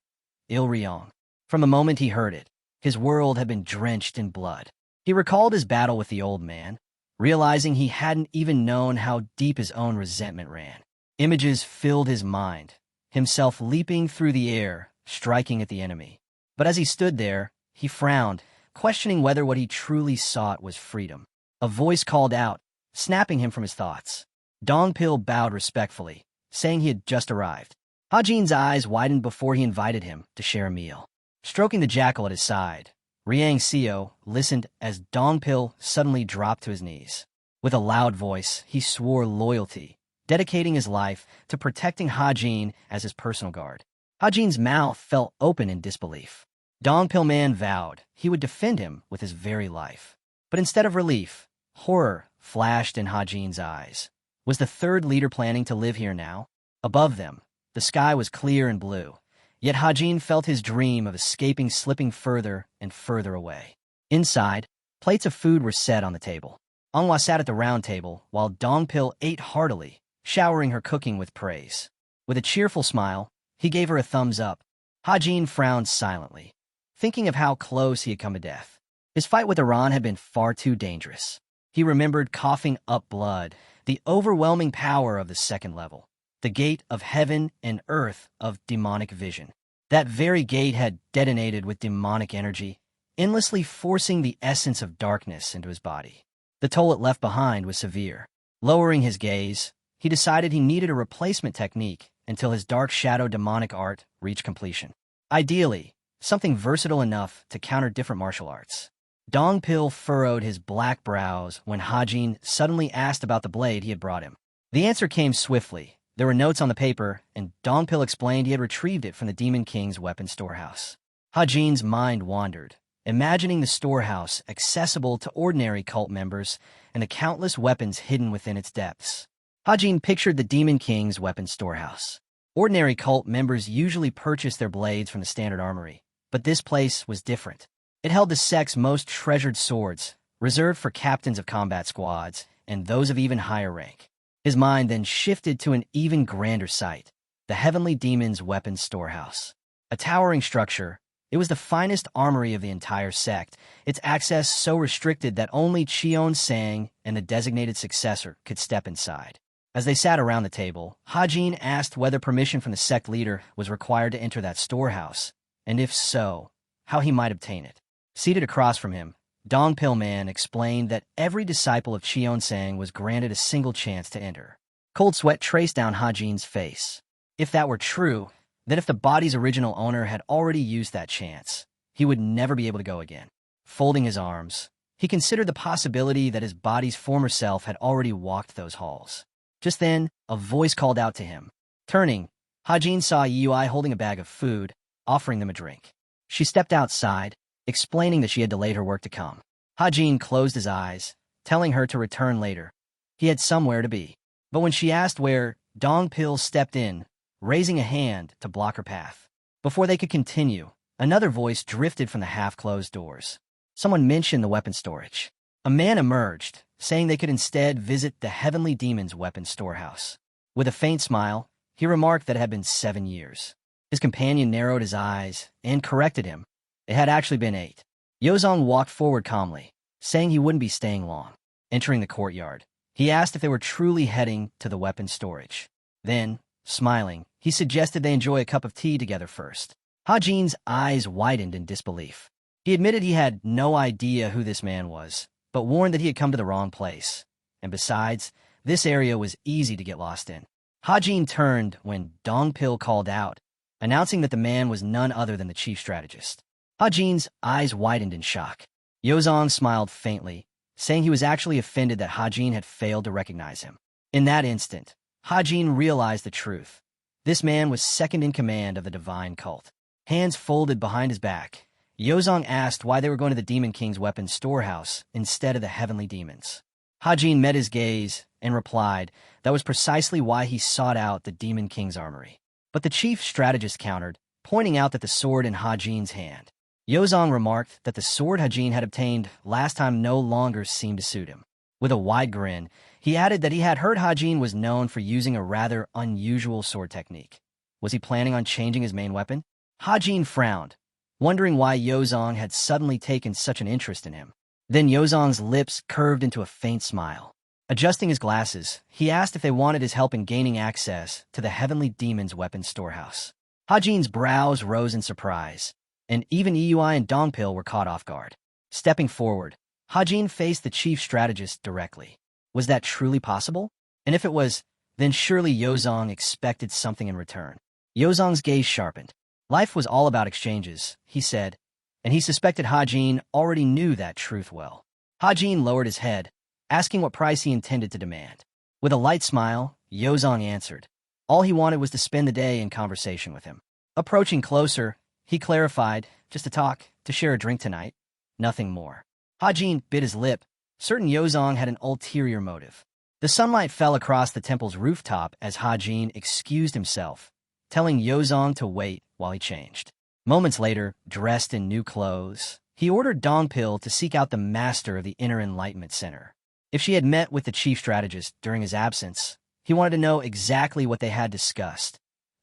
Il-ryong. From the moment he heard it, his world had been drenched in blood. He recalled his battle with the old man, realizing he hadn't even known how deep his own resentment ran. Images filled his mind, himself leaping through the air, striking at the enemy. But as he stood there, he frowned, questioning whether what he truly sought was freedom. A voice called out, snapping him from his thoughts. Dongpil bowed respectfully, saying he had just arrived. Hajin's eyes widened before he invited him to share a meal. Stroking the jackal at his side, Riang Seo listened as Dongpil suddenly dropped to his knees. With a loud voice, he swore loyalty, dedicating his life to protecting Hajin as his personal guard. Hajin's mouth fell open in disbelief. Dongpil Man vowed he would defend him with his very life. But instead of relief, horror flashed in Hajin's eyes. Was the third leader planning to live here now? Above them, the sky was clear and blue, yet Hajin felt his dream of escaping slipping further and further away. Inside, plates of food were set on the table. Manhwa sat at the round table while Dongpil ate heartily, showering her cooking with praise. With a cheerful smile, he gave her a thumbs up. Hajin frowned silently, thinking of how close he had come to death. His fight with Iran had been far too dangerous. He remembered coughing up blood, the overwhelming power of the second level, the gate of heaven and earth of demonic vision. That very gate had detonated with demonic energy, endlessly forcing the essence of darkness into his body. The toll it left behind was severe. Lowering his gaze, he decided he needed a replacement technique until his dark shadow demonic art reached completion. Ideally, something versatile enough to counter different martial arts. Dongpil furrowed his black brows when Hajin suddenly asked about the blade he had brought him. The answer came swiftly. There were notes on the paper, and Dongpil explained he had retrieved it from the Demon King's weapon storehouse. Hajin's mind wandered, imagining the storehouse accessible to ordinary cult members and the countless weapons hidden within its depths. Hajin pictured the Demon King's weapon storehouse. Ordinary cult members usually purchased their blades from the standard armory, but this place was different. It held the sect's most treasured swords, reserved for captains of combat squads and those of even higher rank. His mind then shifted to an even grander sight, the Heavenly Demon's weapons storehouse. A towering structure, it was the finest armory of the entire sect, its access so restricted that only Cheon Sang and the designated successor could step inside. As they sat around the table, Hajin asked whether permission from the sect leader was required to enter that storehouse, and if so, how he might obtain it. Seated across from him, Dongpil Man explained that every disciple of Cheon Sang was granted a single chance to enter. Cold sweat traced down Hajin's face. If that were true, then if the body's original owner had already used that chance, he would never be able to go again. Folding his arms, he considered the possibility that his body's former self had already walked those halls. Just then, a voice called out to him. Turning, Hajin saw Yui holding a bag of food, offering them a drink. She stepped outside, explaining that she had delayed her work to come. Hajin closed his eyes, telling her to return later. He had somewhere to be. But when she asked where, Dongpil stepped in, raising a hand to block her path. Before they could continue, another voice drifted from the half-closed doors. Someone mentioned the weapon storage. A man emerged, saying they could instead visit the Heavenly Demon's weapon storehouse. With a faint smile, he remarked that it had been 7 years. His companion narrowed his eyes and corrected him. It had actually been 8. Yozong walked forward calmly, saying he wouldn't be staying long. Entering the courtyard, he asked if they were truly heading to the weapon storage. Then, smiling, he suggested they enjoy a cup of tea together first. Hajin's eyes widened in disbelief. He admitted he had no idea who this man was, but warned that he had come to the wrong place. And besides, this area was easy to get lost in. Hajin turned when Dongpil called out, announcing that the man was none other than the chief strategist. Hajin's eyes widened in shock. Yozong smiled faintly, saying he was actually offended that Hajin had failed to recognize him. In that instant, Hajin realized the truth. This man was second in command of the divine cult. Hands folded behind his back, Yozong asked why they were going to the Demon King's weapons storehouse instead of the heavenly demons. Hajin met his gaze and replied that was precisely why he sought out the Demon King's armory. But the chief strategist countered, pointing out that the sword in Hajin's hand. Yozong remarked that the sword Hajin had obtained last time no longer seemed to suit him. With a wide grin, he added that he had heard Hajin was known for using a rather unusual sword technique. Was he planning on changing his main weapon? Hajin frowned, wondering why Yozong had suddenly taken such an interest in him. Then Yozong's lips curved into a faint smile. Adjusting his glasses, he asked if they wanted his help in gaining access to the Heavenly Demon's weapons storehouse. Hajin's brows rose in surprise, and even Eui and Dongpil were caught off guard. Stepping forward, Hajin faced the chief strategist directly. Was that truly possible? And if it was, then surely Yozong expected something in return. Yozong's gaze sharpened. Life was all about exchanges, he said, and he suspected Hajin already knew that truth well. Hajin lowered his head, asking what price he intended to demand. With a light smile, Yozong answered. All he wanted was to spend the day in conversation with him. Approaching closer, he clarified, just to talk, to share a drink tonight. Nothing more. Hajin bit his lip, certain Yozong had an ulterior motive. The sunlight fell across the temple's rooftop as Hajin excused himself, telling Yozong to wait while he changed. Moments later, dressed in new clothes, he ordered Dongpil to seek out the master of the Inner Enlightenment Center. If she had met with the chief strategist during his absence, he wanted to know exactly what they had discussed,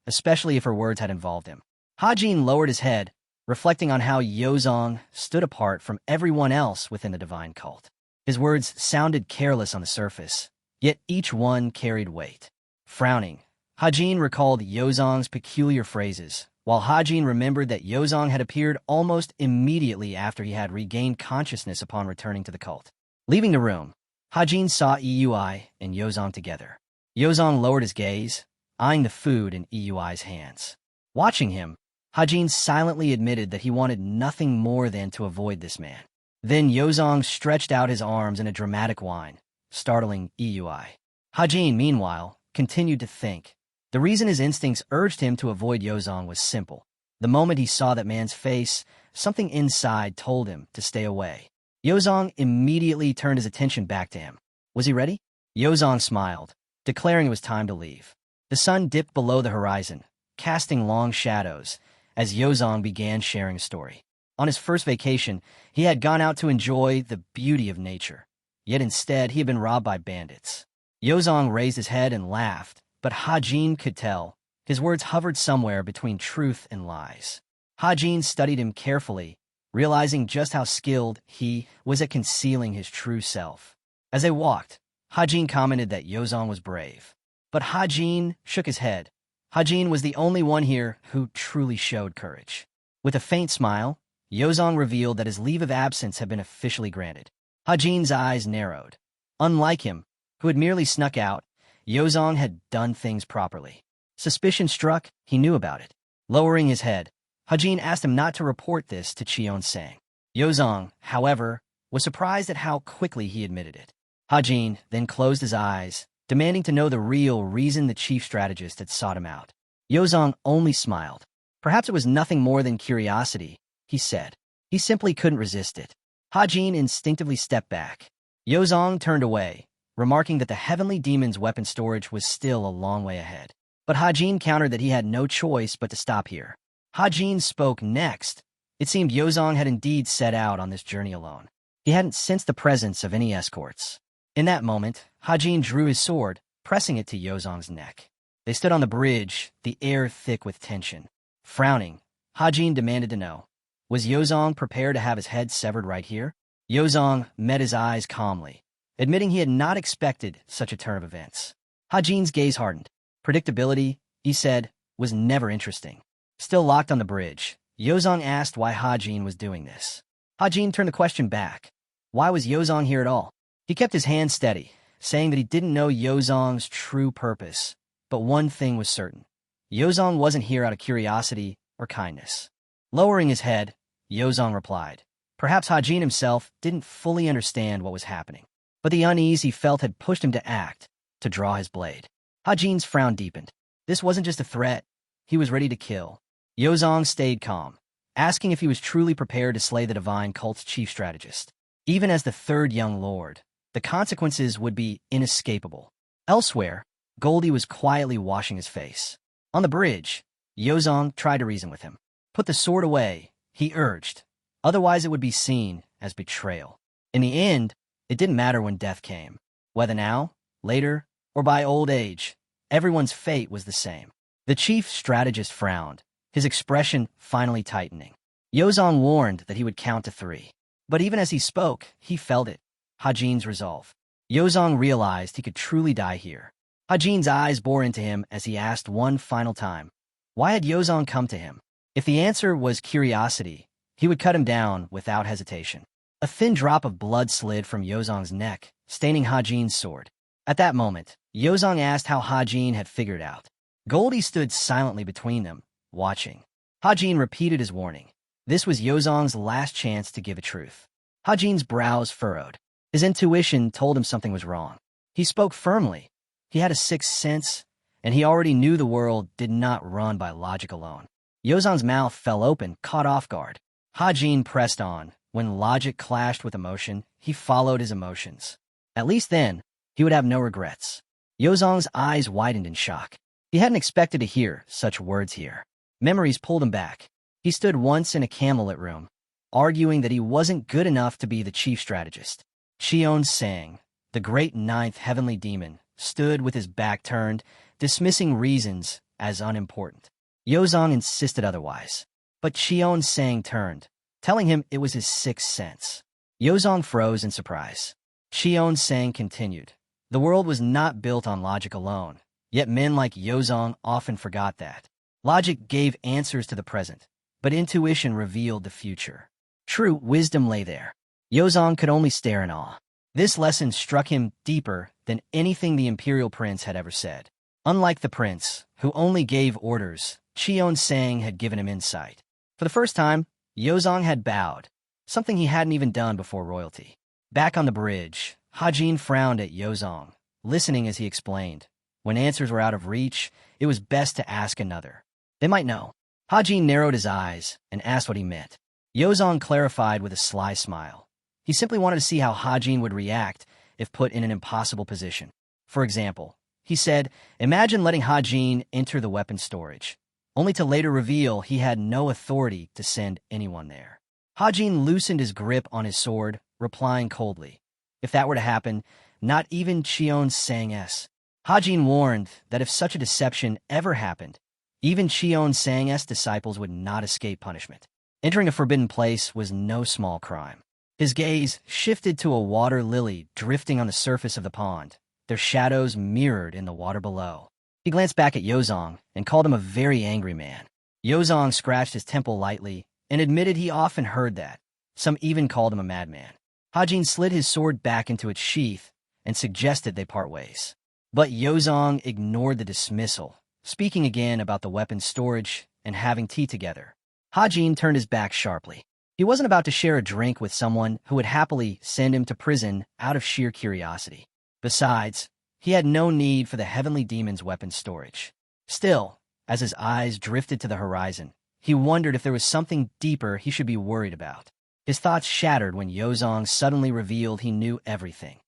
especially if her words had involved him. Hajin lowered his head, reflecting on how Yozong stood apart from everyone else within the divine cult. His words sounded careless on the surface, yet each one carried weight. Frowning, Hajin recalled Yozong's peculiar phrases, while Hajin remembered that Yozong had appeared almost immediately after he had regained consciousness upon returning to the cult. Leaving the room, Hajin saw Eui and Yozong together. Yozong lowered his gaze, eyeing the food in Euy's hands. Watching him, Hajin silently admitted that he wanted nothing more than to avoid this man. Then Yozong stretched out his arms in a dramatic whine, startling Eui. Hajin, meanwhile, continued to think. The reason his instincts urged him to avoid Yozong was simple. The moment he saw that man's face, something inside told him to stay away. Yozong immediately turned his attention back to him. Was he ready? Yozong smiled, declaring it was time to leave. The sun dipped below the horizon, casting long shadows, as Yozong began sharing a story. On his first vacation, he had gone out to enjoy the beauty of nature. Yet instead, he had been robbed by bandits. Yozong raised his head and laughed, but Hajin could tell. His words hovered somewhere between truth and lies. Hajin studied him carefully, realizing just how skilled he was at concealing his true self. As they walked, Hajin commented that Yozong was brave. But Hajin shook his head. Hajin was the only one here who truly showed courage. With a faint smile, Yozong revealed that his leave of absence had been officially granted. Hajin's eyes narrowed. Unlike him, who had merely snuck out, Yozong had done things properly. Suspicion struck, he knew about it. Lowering his head, Hajin asked him not to report this to Cheon-sang. Yozong, however, was surprised at how quickly he admitted it. Hajin then closed his eyes, demanding to know the real reason the chief strategist had sought him out. Yozong only smiled. Perhaps it was nothing more than curiosity, he said. He simply couldn't resist it. Hajin instinctively stepped back. Yozong turned away, remarking that the heavenly demon's weapon storage was still a long way ahead. But Hajin countered that he had no choice but to stop here. Hajin spoke next. It seemed Yozong had indeed set out on this journey alone. He hadn't sensed the presence of any escorts. In that moment, Hajin drew his sword, pressing it to Yozong's neck. They stood on the bridge, the air thick with tension. Frowning, Hajin demanded to know, was Yozong prepared to have his head severed right here? Yozong met his eyes calmly, admitting he had not expected such a turn of events. Hajin's gaze hardened. Predictability, he said, was never interesting. Still locked on the bridge, Yozong asked why Hajin was doing this. Hajin turned the question back. Why was Yozong here at all? He kept his hand steady, saying that he didn't know Yozong's true purpose. But one thing was certain. Yozong wasn't here out of curiosity or kindness. Lowering his head, Yozong replied. Perhaps Hajin himself didn't fully understand what was happening. But the unease he felt had pushed him to act, to draw his blade. Hajin's frown deepened. This wasn't just a threat. He was ready to kill. Yozong stayed calm, asking if he was truly prepared to slay the divine cult's chief strategist. Even as the third young lord, the consequences would be inescapable. Elsewhere, Goldie was quietly washing his face. On the bridge, Yozong tried to reason with him. Put the sword away, he urged. Otherwise it would be seen as betrayal. In the end, it didn't matter when death came. Whether now, later, or by old age, everyone's fate was the same. The chief strategist frowned, his expression finally tightening. Yozong warned that he would count to 3. But even as he spoke, he felt it. Hajin's resolve. Yozong realized he could truly die here. Hajin's eyes bore into him as he asked one final time, why had Yozong come to him? If the answer was curiosity, he would cut him down without hesitation. A thin drop of blood slid from Yozong's neck, staining Hajin's sword. At that moment, Yozong asked how Hajin had figured out. Goldie stood silently between them, watching. Hajin repeated his warning. This was Yozong's last chance to give a truth. Hajin's brows furrowed. His intuition told him something was wrong. He spoke firmly. He had a sixth sense, and he already knew the world did not run by logic alone. Yozong's mouth fell open, caught off guard. Hajin pressed on. When logic clashed with emotion, he followed his emotions. At least then, he would have no regrets. Yozong's eyes widened in shock. He hadn't expected to hear such words here. Memories pulled him back. He stood once in a candlelit room, arguing that he wasn't good enough to be the chief strategist. Cheon Sang, the great ninth heavenly demon, stood with his back turned, dismissing reasons as unimportant. Yozong insisted otherwise. But Cheon Sang turned, telling him it was his sixth sense. Yozong froze in surprise. Cheon Sang continued. The world was not built on logic alone, yet men like Yozong often forgot that. Logic gave answers to the present, but intuition revealed the future. True wisdom lay there. Yozong could only stare in awe. This lesson struck him deeper than anything the Imperial Prince had ever said. Unlike the prince, who only gave orders, Cheon Sang had given him insight. For the first time, Yozong had bowed, something he hadn't even done before royalty. Back on the bridge, Hajin frowned at Yozong, listening as he explained. When answers were out of reach, it was best to ask another. They might know. Hajin narrowed his eyes and asked what he meant. Yozong clarified with a sly smile. He simply wanted to see how Hajin would react if put in an impossible position. For example, he said, imagine letting Hajin enter the weapon storage, only to later reveal he had no authority to send anyone there. Hajin loosened his grip on his sword, replying coldly. If that were to happen, not even Cheon Sang-s. Hajin warned that if such a deception ever happened, even Cheon Sang-s disciples would not escape punishment. Entering a forbidden place was no small crime. His gaze shifted to a water lily drifting on the surface of the pond, their shadows mirrored in the water below. He glanced back at Yozong and called him a very angry man. Yozong scratched his temple lightly and admitted he often heard that. Some even called him a madman. Hajin slid his sword back into its sheath and suggested they part ways. But Yozong ignored the dismissal, speaking again about the weapons storage and having tea together. Hajin turned his back sharply. He wasn't about to share a drink with someone who would happily send him to prison out of sheer curiosity. Besides, he had no need for the heavenly demon's weapons storage. Still, as his eyes drifted to the horizon, he wondered if there was something deeper he should be worried about. His thoughts shattered when Yozong suddenly revealed he knew everything.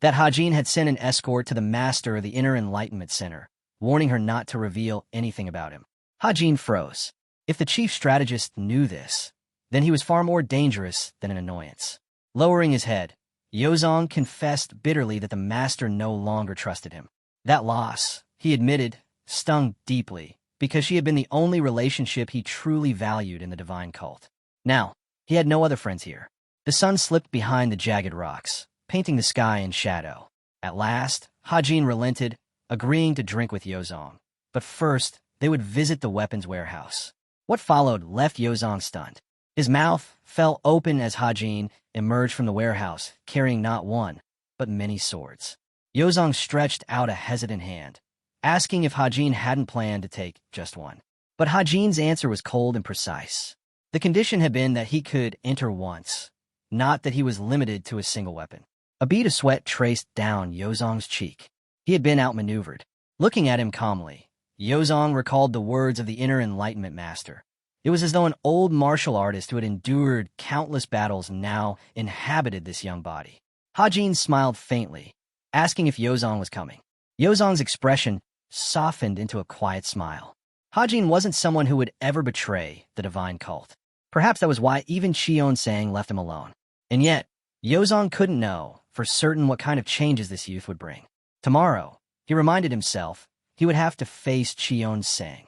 That Hajin had sent an escort to the master of the Inner Enlightenment Center, warning her not to reveal anything about him. Hajin froze. If the chief strategist knew this, then he was far more dangerous than an annoyance. Lowering his head, Yozong confessed bitterly that the master no longer trusted him. That loss, he admitted, stung deeply, because she had been the only relationship he truly valued in the divine cult. Now, he had no other friends here. The sun slipped behind the jagged rocks, painting the sky in shadow. At last, Hajin relented, agreeing to drink with Yozong. But first, they would visit the weapons warehouse. What followed left Yozong stunned. His mouth fell open as Hajin emerged from the warehouse, carrying not one, but many swords. Yozong stretched out a hesitant hand, asking if Hajin hadn't planned to take just one. But Hajin's answer was cold and precise. The condition had been that he could enter once, not that he was limited to a single weapon. A bead of sweat traced down Yozong's cheek. He had been outmaneuvered. Looking at him calmly, Yozong recalled the words of the inner enlightenment master. It was as though an old martial artist who had endured countless battles now inhabited this young body. Hajin smiled faintly, asking if Yozong was coming. Yozong's expression softened into a quiet smile. Hajin wasn't someone who would ever betray the divine cult. Perhaps that was why even Cheon-sang left him alone. And yet, Yozong couldn't know for certain what kind of changes this youth would bring. Tomorrow, he reminded himself, he would have to face Cheon-sang.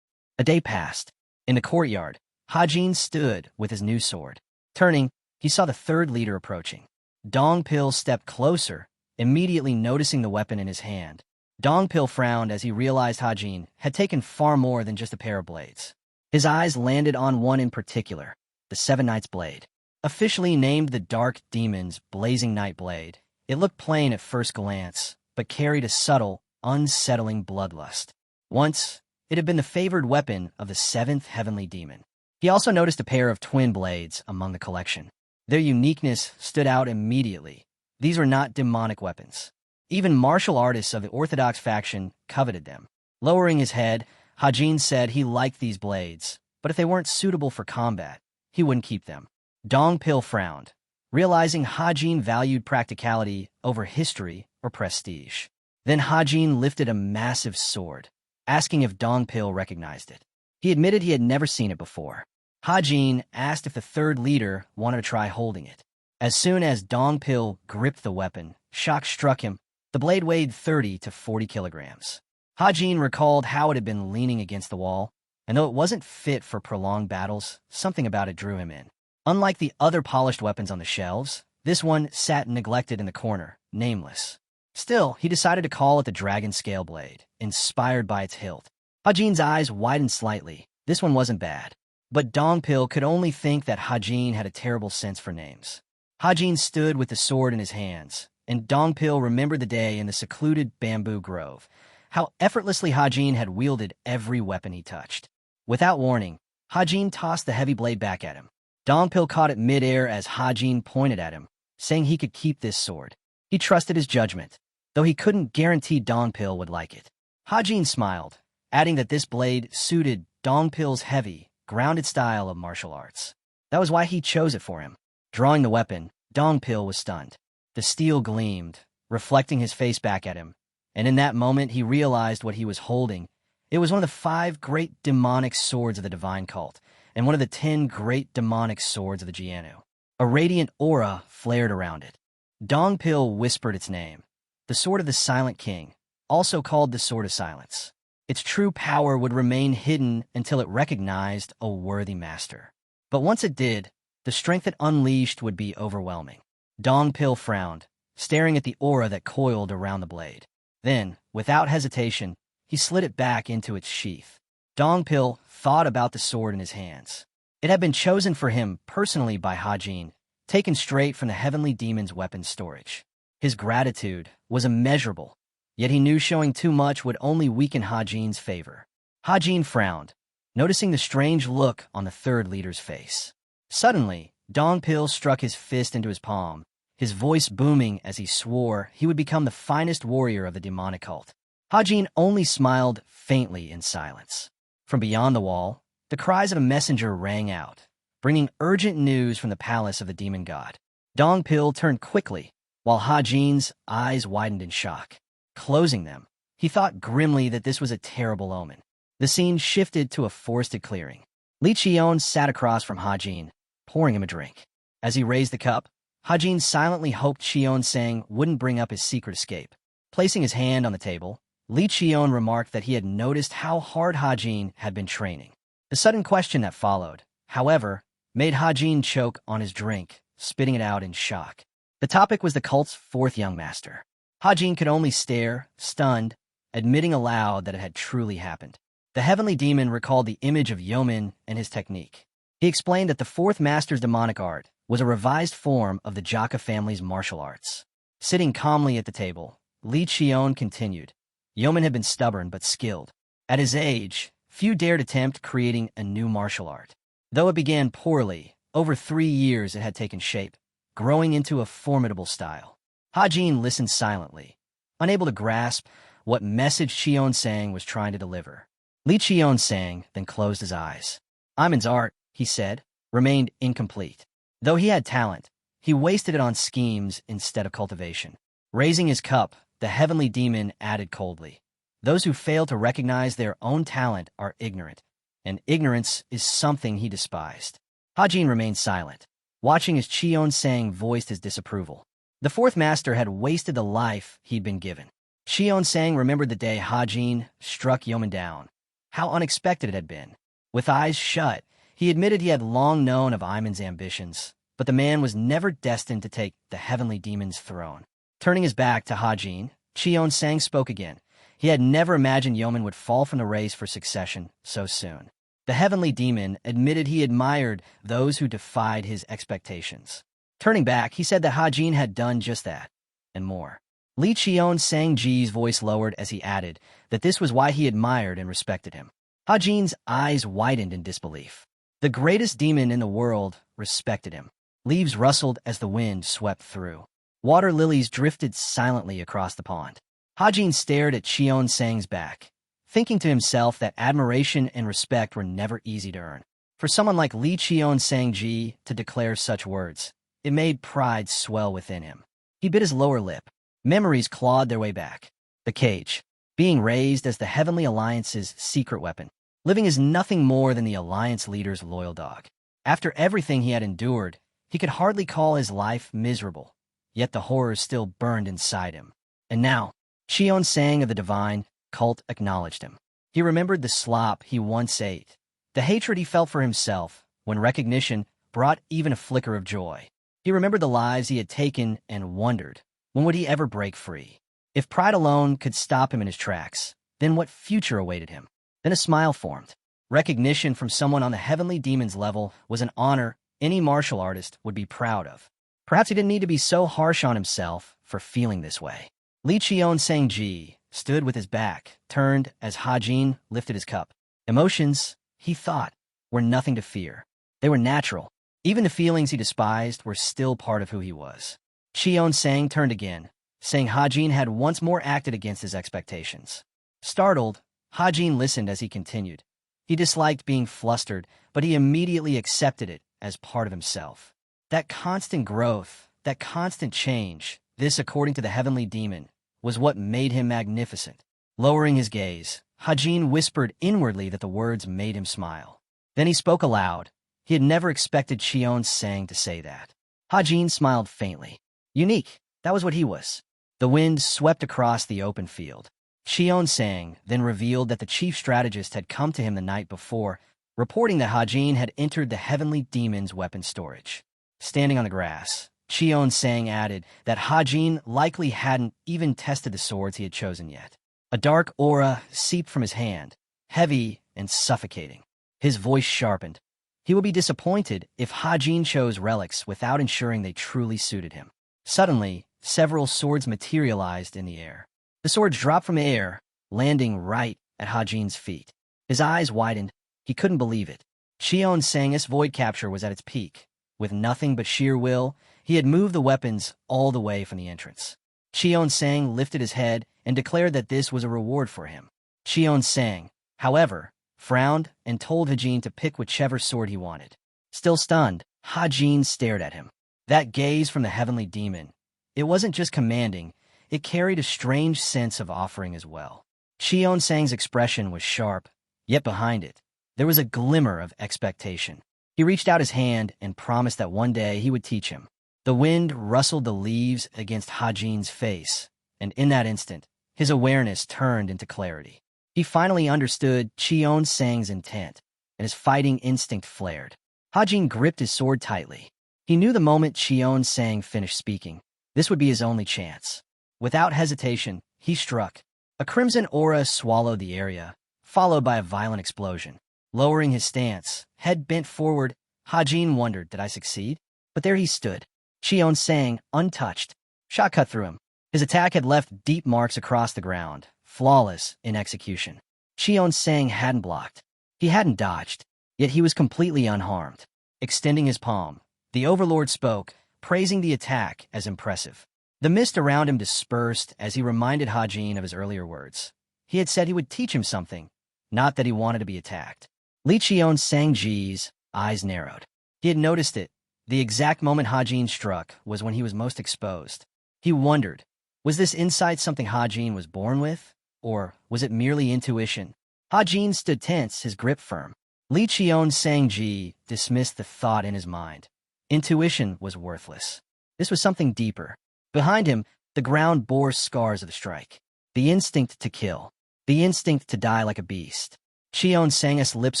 A day passed. In the courtyard, Hajin stood with his new sword. Turning, he saw the third leader approaching. Dongpil stepped closer, immediately noticing the weapon in his hand. Dongpil frowned as he realized Hajin had taken far more than just a pair of blades. His eyes landed on one in particular, the Seven Knights blade. Officially named the Dark Demon's Blazing Night Blade, it looked plain at first glance, but carried a subtle, unsettling bloodlust. Once, it had been the favored weapon of the seventh heavenly demon. He also noticed a pair of twin blades among the collection. Their uniqueness stood out immediately. These were not demonic weapons. Even martial artists of the Orthodox faction coveted them. Lowering his head, Hajin said he liked these blades, but if they weren't suitable for combat, he wouldn't keep them. Dongpil frowned, realizing Hajin valued practicality over history or prestige. Then Hajin lifted a massive sword, asking if Dongpil recognized it. He admitted he had never seen it before. Hajin asked if the third leader wanted to try holding it. As soon as Dongpil gripped the weapon, shock struck him. The blade weighed 30 to 40 kilograms. Hajin recalled how it had been leaning against the wall, and though it wasn't fit for prolonged battles, something about it drew him in. Unlike the other polished weapons on the shelves, this one sat neglected in the corner, nameless. Still, he decided to call it the Dragon Scale Blade, inspired by its hilt. Hajin's eyes widened slightly. This one wasn't bad. But Dongpil could only think that Hajin had a terrible sense for names. Hajin stood with the sword in his hands, and Dongpil remembered the day in the secluded bamboo grove, how effortlessly Hajin had wielded every weapon he touched. Without warning, Hajin tossed the heavy blade back at him. Dongpil caught it midair as Hajin pointed at him, saying he could keep this sword. He trusted his judgment, though he couldn't guarantee Dongpil would like it. Hajin smiled, adding that this blade suited Dongpil's heavy, grounded style of martial arts. That was why he chose it for him. Drawing the weapon, Dongpil was stunned. The steel gleamed, reflecting his face back at him, and in that moment he realized what he was holding. It was one of the 5 great demonic swords of the divine cult, and one of the 10 great demonic swords of the Jianu. A radiant aura flared around it. Dongpil whispered its name, the Sword of the Silent King, also called the Sword of Silence. Its true power would remain hidden until it recognized a worthy master. But once it did, the strength it unleashed would be overwhelming. Dongpil frowned, staring at the aura that coiled around the blade. Then, without hesitation, he slid it back into its sheath. Dongpil thought about the sword in his hands. It had been chosen for him personally by Hajin, taken straight from the heavenly demon's weapons storage. His gratitude was immeasurable, yet he knew showing too much would only weaken Hajin's favor. Hajin frowned, noticing the strange look on the third leader's face. Suddenly, Dongpil struck his fist into his palm, his voice booming as he swore he would become the finest warrior of the demonic cult. Hajin only smiled faintly in silence. From beyond the wall, the cries of a messenger rang out, bringing urgent news from the palace of the demon god. Dongpil turned quickly, while Hajin's eyes widened in shock. Closing them, he thought grimly that this was a terrible omen. The scene shifted to a forested clearing. Li Qion sat across from Hajin, pouring him a drink. As he raised the cup, Hajin silently hoped Cheon-sang wouldn't bring up his secret escape. Placing his hand on the table, Li Qion remarked that he had noticed how hard Hajin had been training. The sudden question that followed, however, made Hajin choke on his drink, spitting it out in shock. The topic was the cult's 4th young master. Hajin could only stare, stunned, admitting aloud that it had truly happened. The heavenly demon recalled the image of Yomin and his technique. He explained that the 4th master's demonic art was a revised form of the Jaka family's martial arts. Sitting calmly at the table, Li Qion continued. Yomin had been stubborn but skilled. At his age, few dared attempt creating a new martial art. Though it began poorly, over 3 years it had taken shape, growing into a formidable style. Hajin listened silently, unable to grasp what message Qion-sang was trying to deliver. Li Qion-sang then closed his eyes. Iman's art, he said, remained incomplete. Though he had talent, he wasted it on schemes instead of cultivation. Raising his cup, the heavenly demon added coldly, "Those who fail to recognize their own talent are ignorant, and ignorance is something he despised." Hajin remained silent, watching as Qion-sang voiced his disapproval. The fourth master had wasted the life he'd been given. Qion-sang remembered the day Hajin struck Yeoman down. How unexpected it had been. With eyes shut, he admitted he had long known of Iman's ambitions, but the man was never destined to take the heavenly demon's throne. Turning his back to Hajin, Qion-sang spoke again. He had never imagined Yeoman would fall from the race for succession so soon. The heavenly demon admitted he admired those who defied his expectations. Turning back, he said that Hajin had done just that, and more. Li Qion-sang-ji's voice lowered as he added that this was why he admired and respected him. Hajin's eyes widened in disbelief. The greatest demon in the world respected him. Leaves rustled as the wind swept through. Water lilies drifted silently across the pond. Hajin stared at Qion-sang's back, thinking to himself that admiration and respect were never easy to earn. For someone like Li Qion-sang-ji to declare such words, it made pride swell within him. He bit his lower lip. Memories clawed their way back. The cage, being raised as the Heavenly Alliance's secret weapon, living as nothing more than the Alliance leader's loyal dog. After everything he had endured, he could hardly call his life miserable, yet the horrors still burned inside him. And now, Qion-sang of the divine cult acknowledged him. He remembered the slop he once ate, the hatred he felt for himself when recognition brought even a flicker of joy. He remembered the lives he had taken and wondered, when would he ever break free? If pride alone could stop him in his tracks, then what future awaited him? Then a smile formed. Recognition from someone on the heavenly demon's level was an honor any martial artist would be proud of. Perhaps he didn't need to be so harsh on himself for feeling this way. Li Qion-sang-ji stood with his back turned as Hajin lifted his cup. Emotions, he thought, were nothing to fear. They were natural. Even the feelings he despised were still part of who he was. Qion-sang turned again, saying Hajin had once more acted against his expectations. Startled, Hajin listened as he continued. He disliked being flustered, but he immediately accepted it as part of himself. That constant growth, that constant change, this, according to the heavenly demon, was what made him magnificent. Lowering his gaze, Hajin whispered inwardly that the words made him smile. Then he spoke aloud. He had never expected Qion-sang to say that. Hajin smiled faintly. Unique, that was what he was. The wind swept across the open field. Qion-sang then revealed that the chief strategist had come to him the night before, reporting that Hajin had entered the heavenly demon's weapon storage. Standing on the grass, Qion-sang added that Hajin likely hadn't even tested the swords he had chosen yet. A dark aura seeped from his hand, heavy and suffocating. His voice sharpened. He would be disappointed if Hajin chose relics without ensuring they truly suited him. Suddenly, several swords materialized in the air. The swords dropped from the air, landing right at Hajin's feet. His eyes widened. He couldn't believe it. Qion-sang's void capture was at its peak. With nothing but sheer will, he had moved the weapons all the way from the entrance. Qion-sang lifted his head and declared that this was a reward for him. Qion-sang, however, frowned and told Hajin to pick whichever sword he wanted. Still stunned, Hajin stared at him. That gaze from the heavenly demon, it wasn't just commanding, it carried a strange sense of offering as well. Qion-sang's expression was sharp, yet behind it, there was a glimmer of expectation. He reached out his hand and promised that one day he would teach him. The wind rustled the leaves against Hajin's face, and in that instant, his awareness turned into clarity. He finally understood Qion-sang's intent, and his fighting instinct flared. Hajin gripped his sword tightly. He knew the moment Qion-sang finished speaking, this would be his only chance. Without hesitation, he struck. A crimson aura swallowed the area, followed by a violent explosion. Lowering his stance, head bent forward, Hajin wondered, did I succeed? But there he stood, Qion-sang, untouched. Shot cut through him. His attack had left deep marks across the ground, flawless in execution. Qion-sang hadn't blocked. He hadn't dodged, yet he was completely unharmed. Extending his palm, the Overlord spoke, praising the attack as impressive. The mist around him dispersed as he reminded Hajin of his earlier words. He had said he would teach him something, not that he wanted to be attacked. Li Qion Sangji's eyes narrowed. He had noticed it. The exact moment Hajin struck was when he was most exposed. He wondered, was this insight something Hajin was born with, or was it merely intuition? Hajin stood tense, his grip firm. Li Qion Sangji dismissed the thought in his mind. Intuition was worthless. This was something deeper. Behind him, the ground bore scars of the strike. The instinct to kill. The instinct to die like a beast. Qion Sang's lips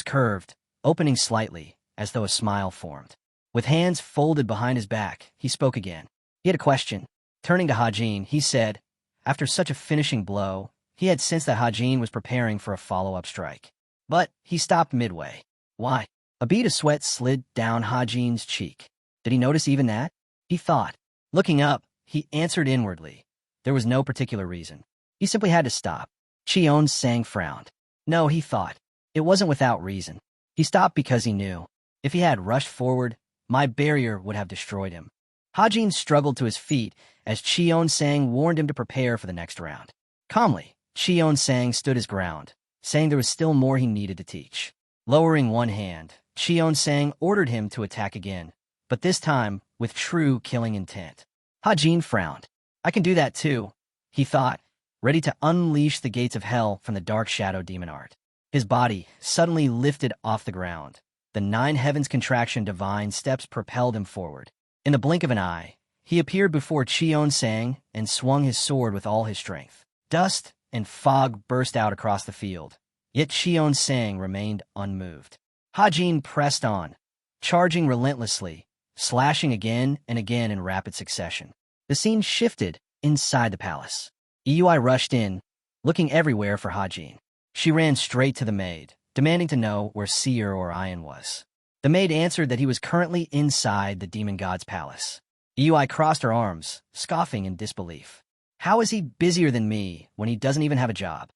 curved, opening slightly, as though a smile formed. With hands folded behind his back, he spoke again. He had a question. Turning to Hajin, he said, after such a finishing blow, he had sensed that Hajin was preparing for a follow-up strike. But he stopped midway. Why? A bead of sweat slid down Hajin's cheek. Did he notice even that? He thought. Looking up, he answered inwardly. There was no particular reason. He simply had to stop. Qion Sang frowned. No, he thought. It wasn't without reason. He stopped because he knew. If he had rushed forward, my barrier would have destroyed him. Hajin struggled to his feet as Qion Sang warned him to prepare for the next round. Calmly, Qion Sang stood his ground, saying there was still more he needed to teach. Lowering one hand, Qion Sang ordered him to attack again, but this time with true killing intent. Hajin frowned. I can do that too, he thought, ready to unleash the gates of hell from the dark shadow demon art. His body suddenly lifted off the ground. The 9 heavens contraction divine steps propelled him forward. In the blink of an eye, he appeared before Qion Sang and swung his sword with all his strength. Dust and fog burst out across the field, yet Qion Sang remained unmoved. Hajin pressed on, charging relentlessly, slashing again and again in rapid succession. The scene shifted inside the palace. Eui rushed in, looking everywhere for Hajin. She ran straight to the maid, demanding to know where Seer or Ian was. The maid answered that he was currently inside the demon god's palace. Eui crossed her arms, scoffing in disbelief. How is he busier than me when he doesn't even have a job?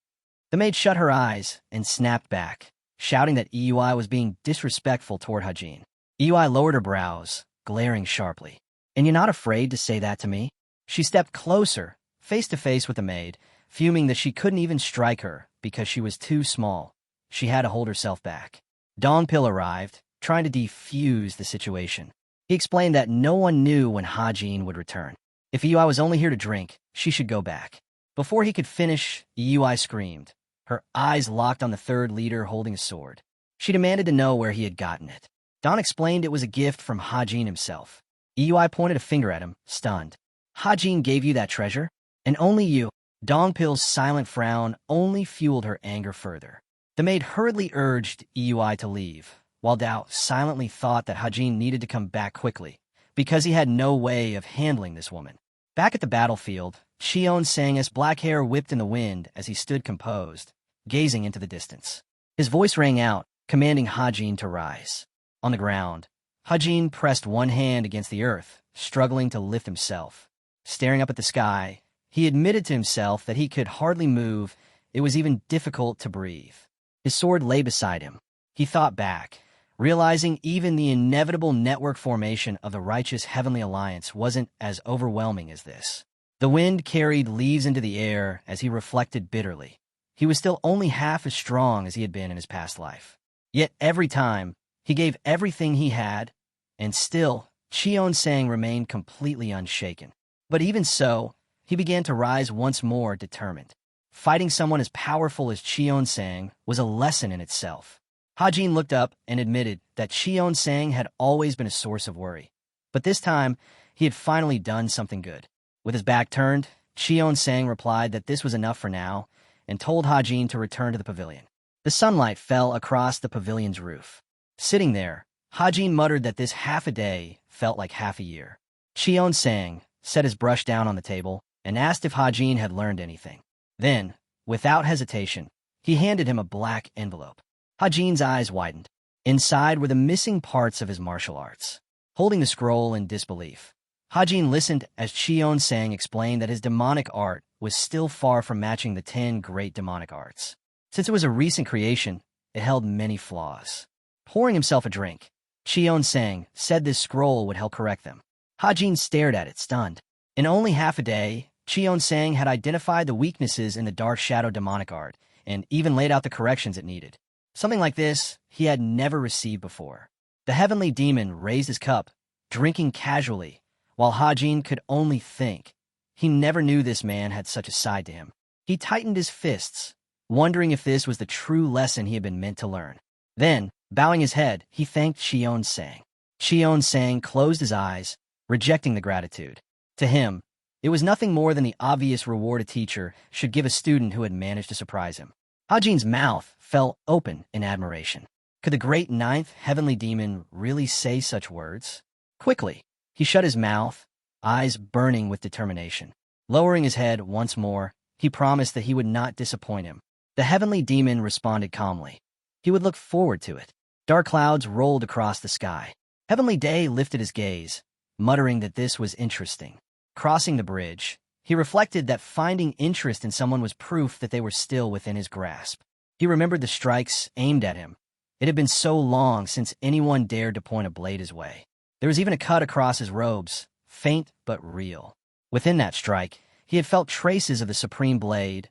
The maid shut her eyes and snapped back, shouting that Eui was being disrespectful toward Hajin. Eui lowered her brows, glaring sharply. And you're not afraid to say that to me? She stepped closer, face to face with the maid, fuming that she couldn't even strike her because she was too small. She had to hold herself back. Dongpil arrived, trying to defuse the situation. He explained that no one knew when Hajin would return. If Eui was only here to drink, she should go back. Before he could finish, Eui screamed, her eyes locked on the third leader holding a sword. She demanded to know where he had gotten it. Don explained it was a gift from Hajin himself. Eui pointed a finger at him, stunned. Hajin gave you that treasure? And only you. Dongpil's silent frown only fueled her anger further. The maid hurriedly urged Eui to leave, while Dao silently thought that Hajin needed to come back quickly, because he had no way of handling this woman. Back at the battlefield, Qion Sang's black hair whipped in the wind as he stood composed, gazing into the distance. His voice rang out, commanding Hajin to rise. On the ground, Hajin pressed one hand against the earth, struggling to lift himself. Staring up at the sky, he admitted to himself that he could hardly move. It was even difficult to breathe. His sword lay beside him. He thought back, realizing even the inevitable network formation of the righteous Heavenly Alliance wasn't as overwhelming as this. The wind carried leaves into the air as he reflected bitterly. He was still only half as strong as he had been in his past life. Yet every time, he gave everything he had, and still, Qion Sang remained completely unshaken. But even so, he began to rise once more determined. Fighting someone as powerful as Qion Sang was a lesson in itself. Hajin looked up and admitted that Qion Sang had always been a source of worry. But this time, he had finally done something good. With his back turned, Qion Sang replied that this was enough for now and told Hajin to return to the pavilion. The sunlight fell across the pavilion's roof. Sitting there, Hajin muttered that this half a day felt like half a year. Qion Sang set his brush down on the table and asked if Hajin had learned anything. Then, without hesitation, he handed him a black envelope. Hajin's eyes widened. Inside were the missing parts of his martial arts. Holding the scroll in disbelief, Hajin listened as Qion Sang explained that his demonic art was still far from matching the 10 great demonic arts. Since it was a recent creation, it held many flaws. Pouring himself a drink, Qion Sang said this scroll would help correct them. Hajin stared at it, stunned. In only half a day, Cheon-sang had identified the weaknesses in the dark shadow demonic art and even laid out the corrections it needed. Something like this he had never received before. The heavenly demon raised his cup, drinking casually, while Hajin could only think. He never knew this man had such a side to him. He tightened his fists, wondering if this was the true lesson he had been meant to learn. Then, bowing his head, he thanked Cheon-sang. Cheon-sang closed his eyes, rejecting the gratitude. To him, it was nothing more than the obvious reward a teacher should give a student who had managed to surprise him. Hajin's mouth fell open in admiration. Could the great ninth heavenly demon really say such words? Quickly, he shut his mouth, eyes burning with determination. Lowering his head once more, he promised that he would not disappoint him. The heavenly demon responded calmly. He would look forward to it. Dark clouds rolled across the sky. Heavenly Day lifted his gaze, muttering that this was interesting. Crossing the bridge, he reflected that finding interest in someone was proof that they were still within his grasp. He remembered the strikes aimed at him. It had been so long since anyone dared to point a blade his way. There was even a cut across his robes, faint but real. Within that strike, he had felt traces of the supreme blade,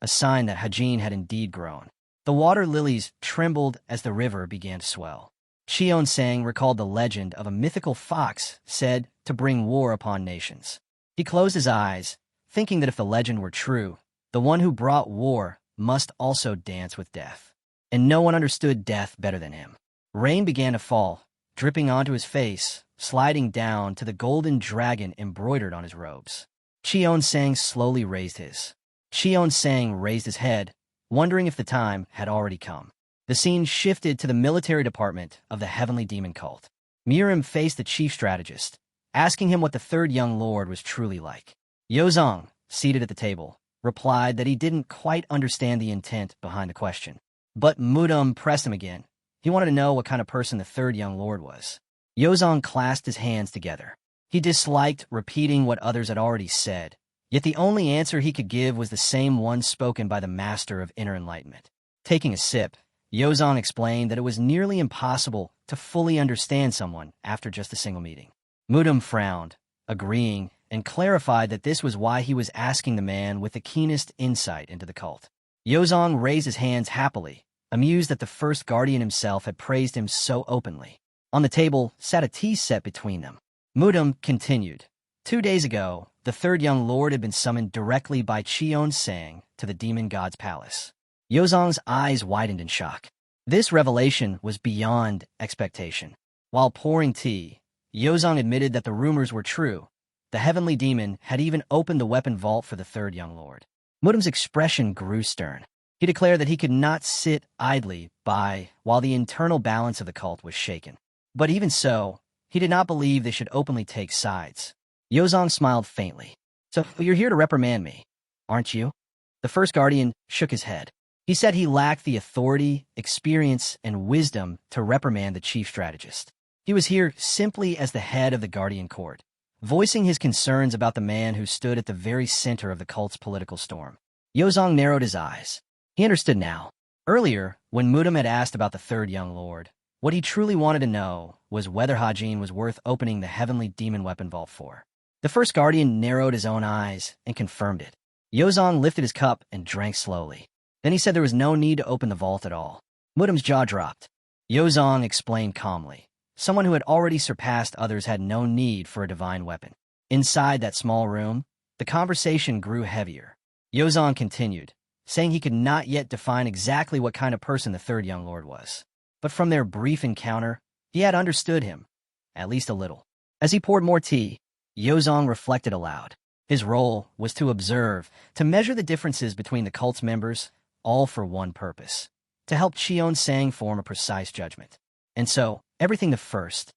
a sign that Hajin had indeed grown. The water lilies trembled as the river began to swell. Cheon-sang recalled the legend of a mythical fox said to bring war upon nations. He closed his eyes, thinking that if the legend were true, the one who brought war must also dance with death. And no one understood death better than him. Rain began to fall, dripping onto his face, sliding down to the golden dragon embroidered on his robes. Cheon-sang slowly raised his. Cheon-sang raised his head, wondering if the time had already come. The scene shifted to the military department of the heavenly demon cult. Mirim faced the chief strategist, asking him what the third young lord was truly like. Yozong, seated at the table, replied that he didn't quite understand the intent behind the question. But Mudum pressed him again. He wanted to know what kind of person the third young lord was. Yozong clasped his hands together. He disliked repeating what others had already said, yet the only answer he could give was the same one spoken by the master of inner enlightenment. Taking a sip, Yozong explained that it was nearly impossible to fully understand someone after just a single meeting. Mudum frowned, agreeing, and clarified that this was why he was asking the man with the keenest insight into the cult. Yozong raised his hands happily, amused that the first guardian himself had praised him so openly. On the table sat a tea set between them. Mudum continued. 2 days ago, the third young lord had been summoned directly by Cheon-sang to the demon god's palace. Yozong's eyes widened in shock. This revelation was beyond expectation. While pouring tea, Yozong admitted that the rumors were true. The heavenly demon had even opened the weapon vault for the third young lord. Mudum's expression grew stern. He declared that he could not sit idly by while the internal balance of the cult was shaken. But even so, he did not believe they should openly take sides. Yozong smiled faintly. So you're here to reprimand me, aren't you? The first guardian shook his head. He said he lacked the authority, experience, and wisdom to reprimand the chief strategist. He was here simply as the head of the guardian court, voicing his concerns about the man who stood at the very center of the cult's political storm. Yozong narrowed his eyes. He understood now. Earlier, when Mudum had asked about the third young lord, what he truly wanted to know was whether Hajin was worth opening the heavenly demon weapon vault for. The first guardian narrowed his own eyes and confirmed it. Yozong lifted his cup and drank slowly. Then he said there was no need to open the vault at all. Mudum's jaw dropped. Yozong explained calmly. Someone who had already surpassed others had no need for a divine weapon. Inside that small room, the conversation grew heavier. Yozong continued, saying he could not yet define exactly what kind of person the third young lord was. But from their brief encounter, he had understood him, at least a little. As he poured more tea, Yozong reflected aloud. His role was to observe, to measure the differences between the cult's members, all for one purpose, to help Cheon-sang form a precise judgment. And so, everything the first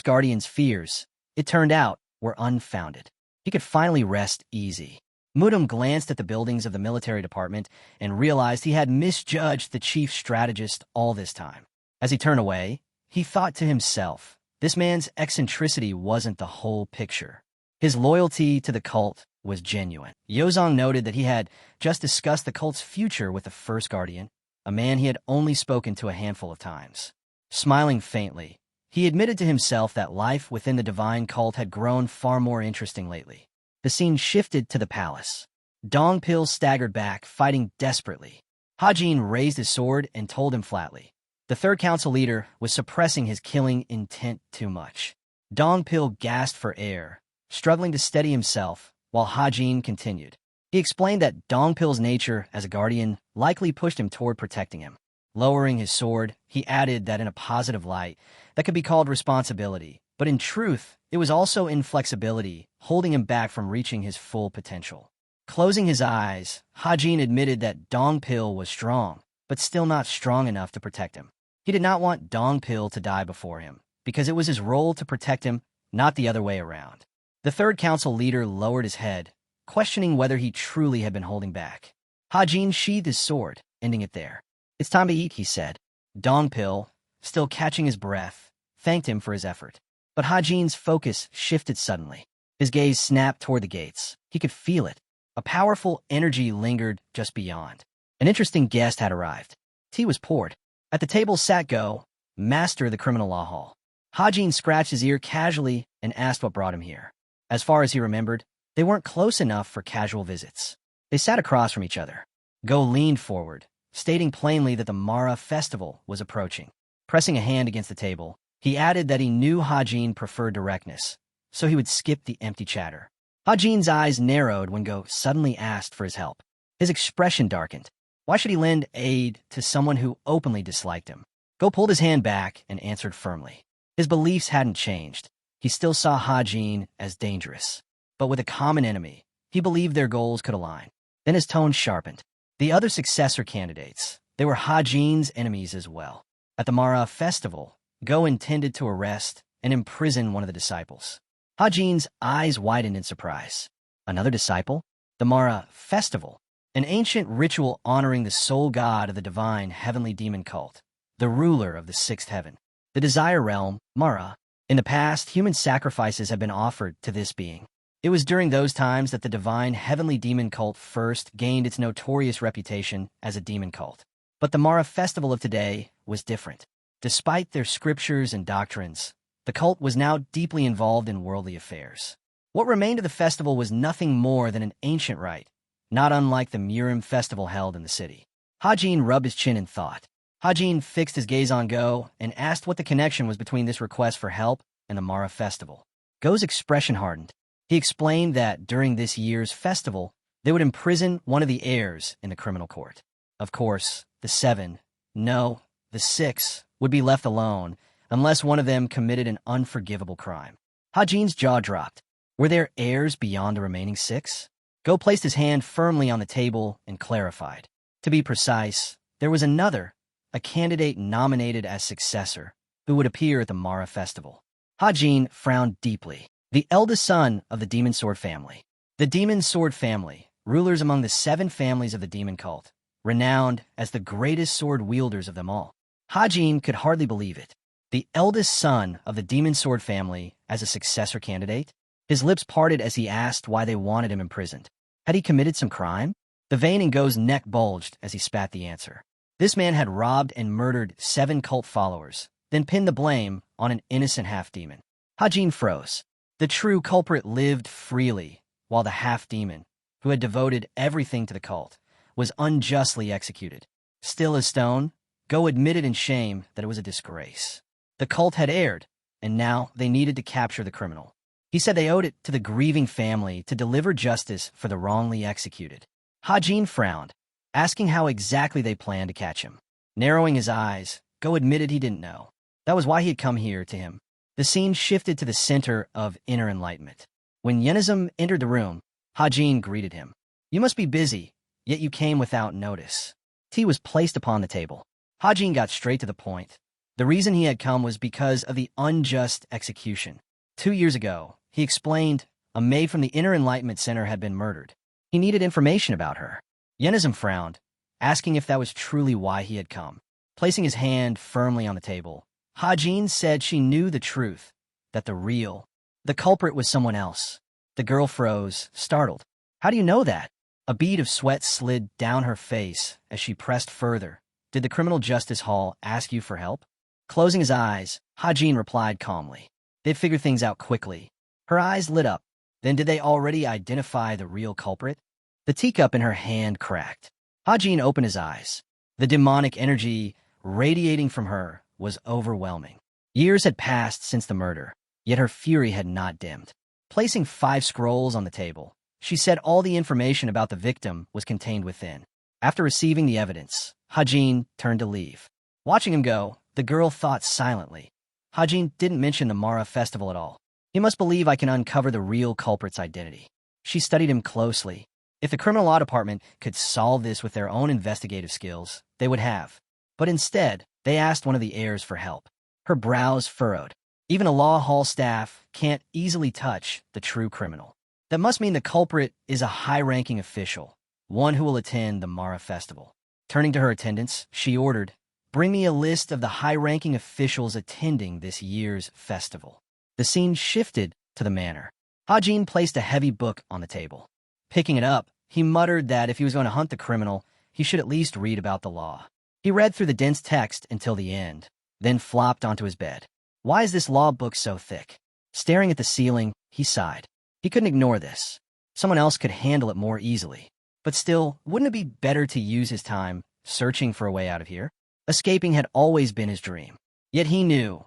guardian's fears, it turned out, were unfounded. He could finally rest easy. Mudum glanced at the buildings of the military department and realized he had misjudged the chief strategist all this time. As he turned away, he thought to himself, this man's eccentricity wasn't the whole picture. His loyalty to the cult was genuine. Yozong noted that he had just discussed the cult's future with the first guardian, a man he had only spoken to a handful of times. Smiling faintly, he admitted to himself that life within the divine cult had grown far more interesting lately. The scene shifted to the palace. Dongpil staggered back, fighting desperately. Hajin raised his sword and told him flatly. The third council leader was suppressing his killing intent too much. Dongpil gasped for air, struggling to steady himself, while Hajin continued. He explained that Dongpil's nature as a guardian likely pushed him toward protecting him. Lowering his sword, he added that in a positive light, that could be called responsibility, but in truth, it was also inflexibility, holding him back from reaching his full potential. Closing his eyes, Hajin admitted that Dongpil was strong, but still not strong enough to protect him. He did not want Dongpil to die before him, because it was his role to protect him, not the other way around. The third council leader lowered his head, questioning whether he truly had been holding back. Hajin sheathed his sword, ending it there. "It's time to eat," he said. Dongpil, still catching his breath, thanked him for his effort. But Hajin's focus shifted suddenly. His gaze snapped toward the gates. He could feel it. A powerful energy lingered just beyond. An interesting guest had arrived. Tea was poured. At the table sat Go, master of the criminal law hall. Hajin scratched his ear casually and asked what brought him here. As far as he remembered, they weren't close enough for casual visits. They sat across from each other. Go leaned forward, stating plainly that the Mara festival was approaching. Pressing a hand against the table, he added that he knew Hajin preferred directness, so he would skip the empty chatter. Hajin's eyes narrowed when Go suddenly asked for his help. His expression darkened. Why should he lend aid to someone who openly disliked him? Go pulled his hand back and answered firmly. His beliefs hadn't changed. He still saw Hajin as dangerous. But with a common enemy, he believed their goals could align. Then his tone sharpened. The other successor candidates, they were Hajin's enemies as well. At the Mara festival, Go intended to arrest and imprison one of the disciples. Hajin's eyes widened in surprise. Another disciple? The Mara festival, an ancient ritual honoring the sole god of the divine heavenly demon cult, the ruler of the sixth heaven. The desire realm, Mara. In the past, human sacrifices have been offered to this being. It was during those times that the divine heavenly demon cult first gained its notorious reputation as a demon cult. But the Mara festival of today was different. Despite their scriptures and doctrines, the cult was now deeply involved in worldly affairs. What remained of the festival was nothing more than an ancient rite, not unlike the Murim festival held in the city. Hajin rubbed his chin in thought. Hajin fixed his gaze on Go and asked what the connection was between this request for help and the Mara festival. Go's expression hardened. He explained that during this year's festival, they would imprison one of the heirs in the criminal court. Of course, the 6 would be left alone unless one of them committed an unforgivable crime. Hajin's jaw dropped. Were there heirs beyond the remaining 6? Go placed his hand firmly on the table and clarified. To be precise, there was another, a candidate nominated as successor, who would appear at the Mara festival. Hajin frowned deeply. The eldest son of the Demon Sword family. The Demon Sword family, rulers among the 7 families of the demon cult, renowned as the greatest sword wielders of them all. Hajin could hardly believe it. The eldest son of the Demon Sword family as a successor candidate? His lips parted as he asked why they wanted him imprisoned. Had he committed some crime? The vein in Go's neck bulged as he spat the answer. This man had robbed and murdered 7 cult followers, then pinned the blame on an innocent half-demon. Hajin froze. The true culprit lived freely, while the half-demon, who had devoted everything to the cult, was unjustly executed. Still as stone, Go admitted in shame that it was a disgrace. The cult had erred, and now they needed to capture the criminal. He said they owed it to the grieving family to deliver justice for the wrongly executed. Hajin frowned, asking how exactly they planned to catch him. Narrowing his eyes, Go admitted he didn't know. That was why he had come here to him. The scene shifted to the center of inner enlightenment. When Yenizum entered the room, Hajin greeted him. You must be busy, yet you came without notice. Tea was placed upon the table. Hajin got straight to the point. The reason he had come was because of the unjust execution. 2 years ago, he explained, a maid from the Inner Enlightenment Center had been murdered. He needed information about her. Yenizum frowned, asking if that was truly why he had come. Placing his hand firmly on the table, Hajin said she knew the truth, that the culprit was someone else. The girl froze, startled. How do you know that? A bead of sweat slid down her face as she pressed further. Did the Criminal Justice Hall ask you for help? Closing his eyes, Hajin replied calmly. They'd figure things out quickly. Her eyes lit up. Then did they already identify the real culprit? The teacup in her hand cracked. Hajin opened his eyes. The demonic energy radiating from her was overwhelming. Years had passed since the murder, yet her fury had not dimmed. Placing 5 scrolls on the table, she said all the information about the victim was contained within. After receiving the evidence, Hajin turned to leave. Watching him go, the girl thought silently. Hajin didn't mention the Mara festival at all. He must believe I can uncover the real culprit's identity. She studied him closely. If the criminal law department could solve this with their own investigative skills, they would have. But instead, they asked one of the heirs for help. Her brows furrowed. Even a law hall staff can't easily touch the true criminal. That must mean the culprit is a high-ranking official, one who will attend the Mara festival. Turning to her attendants, she ordered, "Bring me a list of the high-ranking officials attending this year's festival." The scene shifted to the manor. Hajin placed a heavy book on the table. Picking it up, he muttered that if he was going to hunt the criminal, he should at least read about the law. He read through the dense text until the end, then flopped onto his bed. Why is this law book so thick? Staring at the ceiling, he sighed. He couldn't ignore this. Someone else could handle it more easily. But still, wouldn't it be better to use his time searching for a way out of here? Escaping had always been his dream. Yet he knew,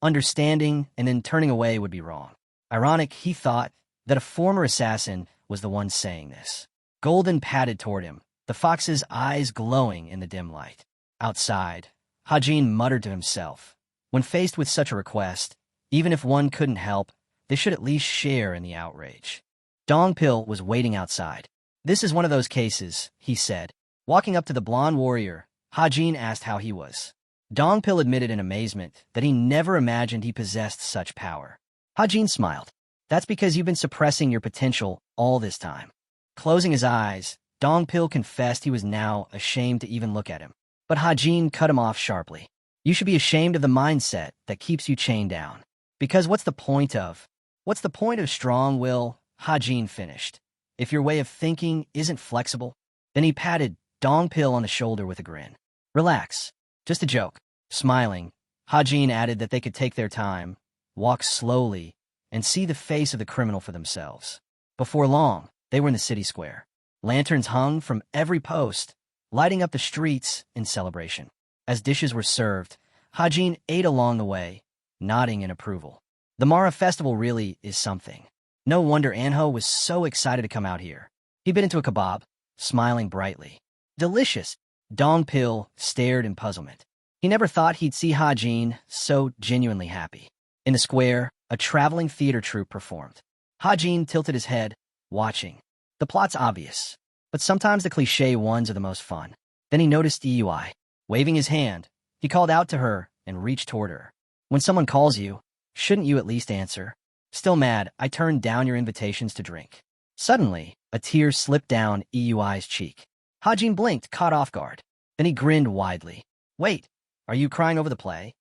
understanding and then turning away would be wrong. Ironic, he thought, that a former assassin was the one saying this. Golden padded toward him, the fox's eyes glowing in the dim light. Outside, Hajin muttered to himself. When faced with such a request, even if one couldn't help, they should at least share in the outrage. Dongpil was waiting outside. "This is one of those cases," he said. Walking up to the blonde warrior, Hajin asked how he was. Dongpil admitted in amazement that he never imagined he possessed such power. Hajin smiled. "That's because you've been suppressing your potential all this time." Closing his eyes, Dongpil confessed he was now ashamed to even look at him. But Hajin cut him off sharply. "You should be ashamed of the mindset that keeps you chained down. Because what's the point of strong will?" Hajin finished. "If your way of thinking isn't flexible." Then he patted Dongpil on the shoulder with a grin. "Relax. Just a joke." Smiling, Hajin added that they could take their time, walk slowly, and see the face of the criminal for themselves. Before long, they were in the city square. Lanterns hung from every post, lighting up the streets in celebration. As dishes were served, Hajin ate along the way, nodding in approval. The Mara festival really is something. No wonder Anho was so excited to come out here. He bit into a kebab, smiling brightly. "Delicious." Dongpil stared in puzzlement. He never thought he'd see Hajin so genuinely happy. In the square, a traveling theater troupe performed. Hajin tilted his head, watching. The plot's obvious, but sometimes the cliché ones are the most fun. Then he noticed Yui. Waving his hand, he called out to her and reached toward her. "When someone calls you, shouldn't you at least answer?" "Still mad, I turned down your invitations to drink." Suddenly, a tear slipped down Yui's cheek. Hajin blinked, caught off guard. Then he grinned widely. "Wait, are you crying over the play?"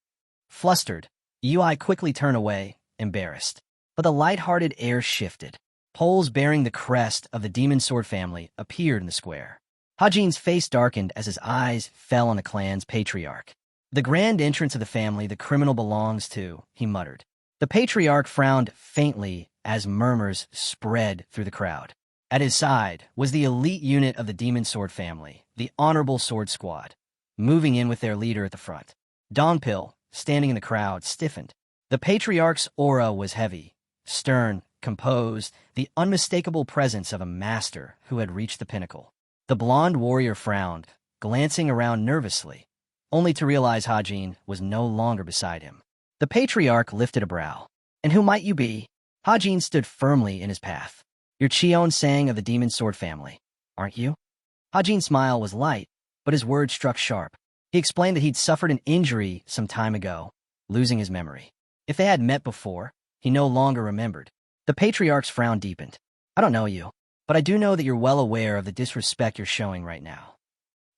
Flustered, Yui quickly turned away, embarrassed. But the light-hearted air shifted. Poles bearing the crest of the Demon Sword family appeared in the square. Hajin's face darkened as his eyes fell on the clan's patriarch. "The grand entrance of the family the criminal belongs to," he muttered. The patriarch frowned faintly as murmurs spread through the crowd. At his side was the elite unit of the Demon Sword family, the Honorable Sword Squad, moving in with their leader at the front. Dongpil, standing in the crowd, stiffened. The patriarch's aura was heavy, stern, composed, the unmistakable presence of a master who had reached the pinnacle. The blonde warrior frowned, glancing around nervously, only to realize Hajin was no longer beside him. The patriarch lifted a brow. "And who might you be?" Hajin stood firmly in his path. "You're Cheon Sang of the Demon Sword family, aren't you?" Hajin's smile was light, but his words struck sharp. He explained that he'd suffered an injury some time ago, losing his memory. If they had met before, he no longer remembered. The patriarch's frown deepened. "I don't know you, but I do know that you're well aware of the disrespect you're showing right now."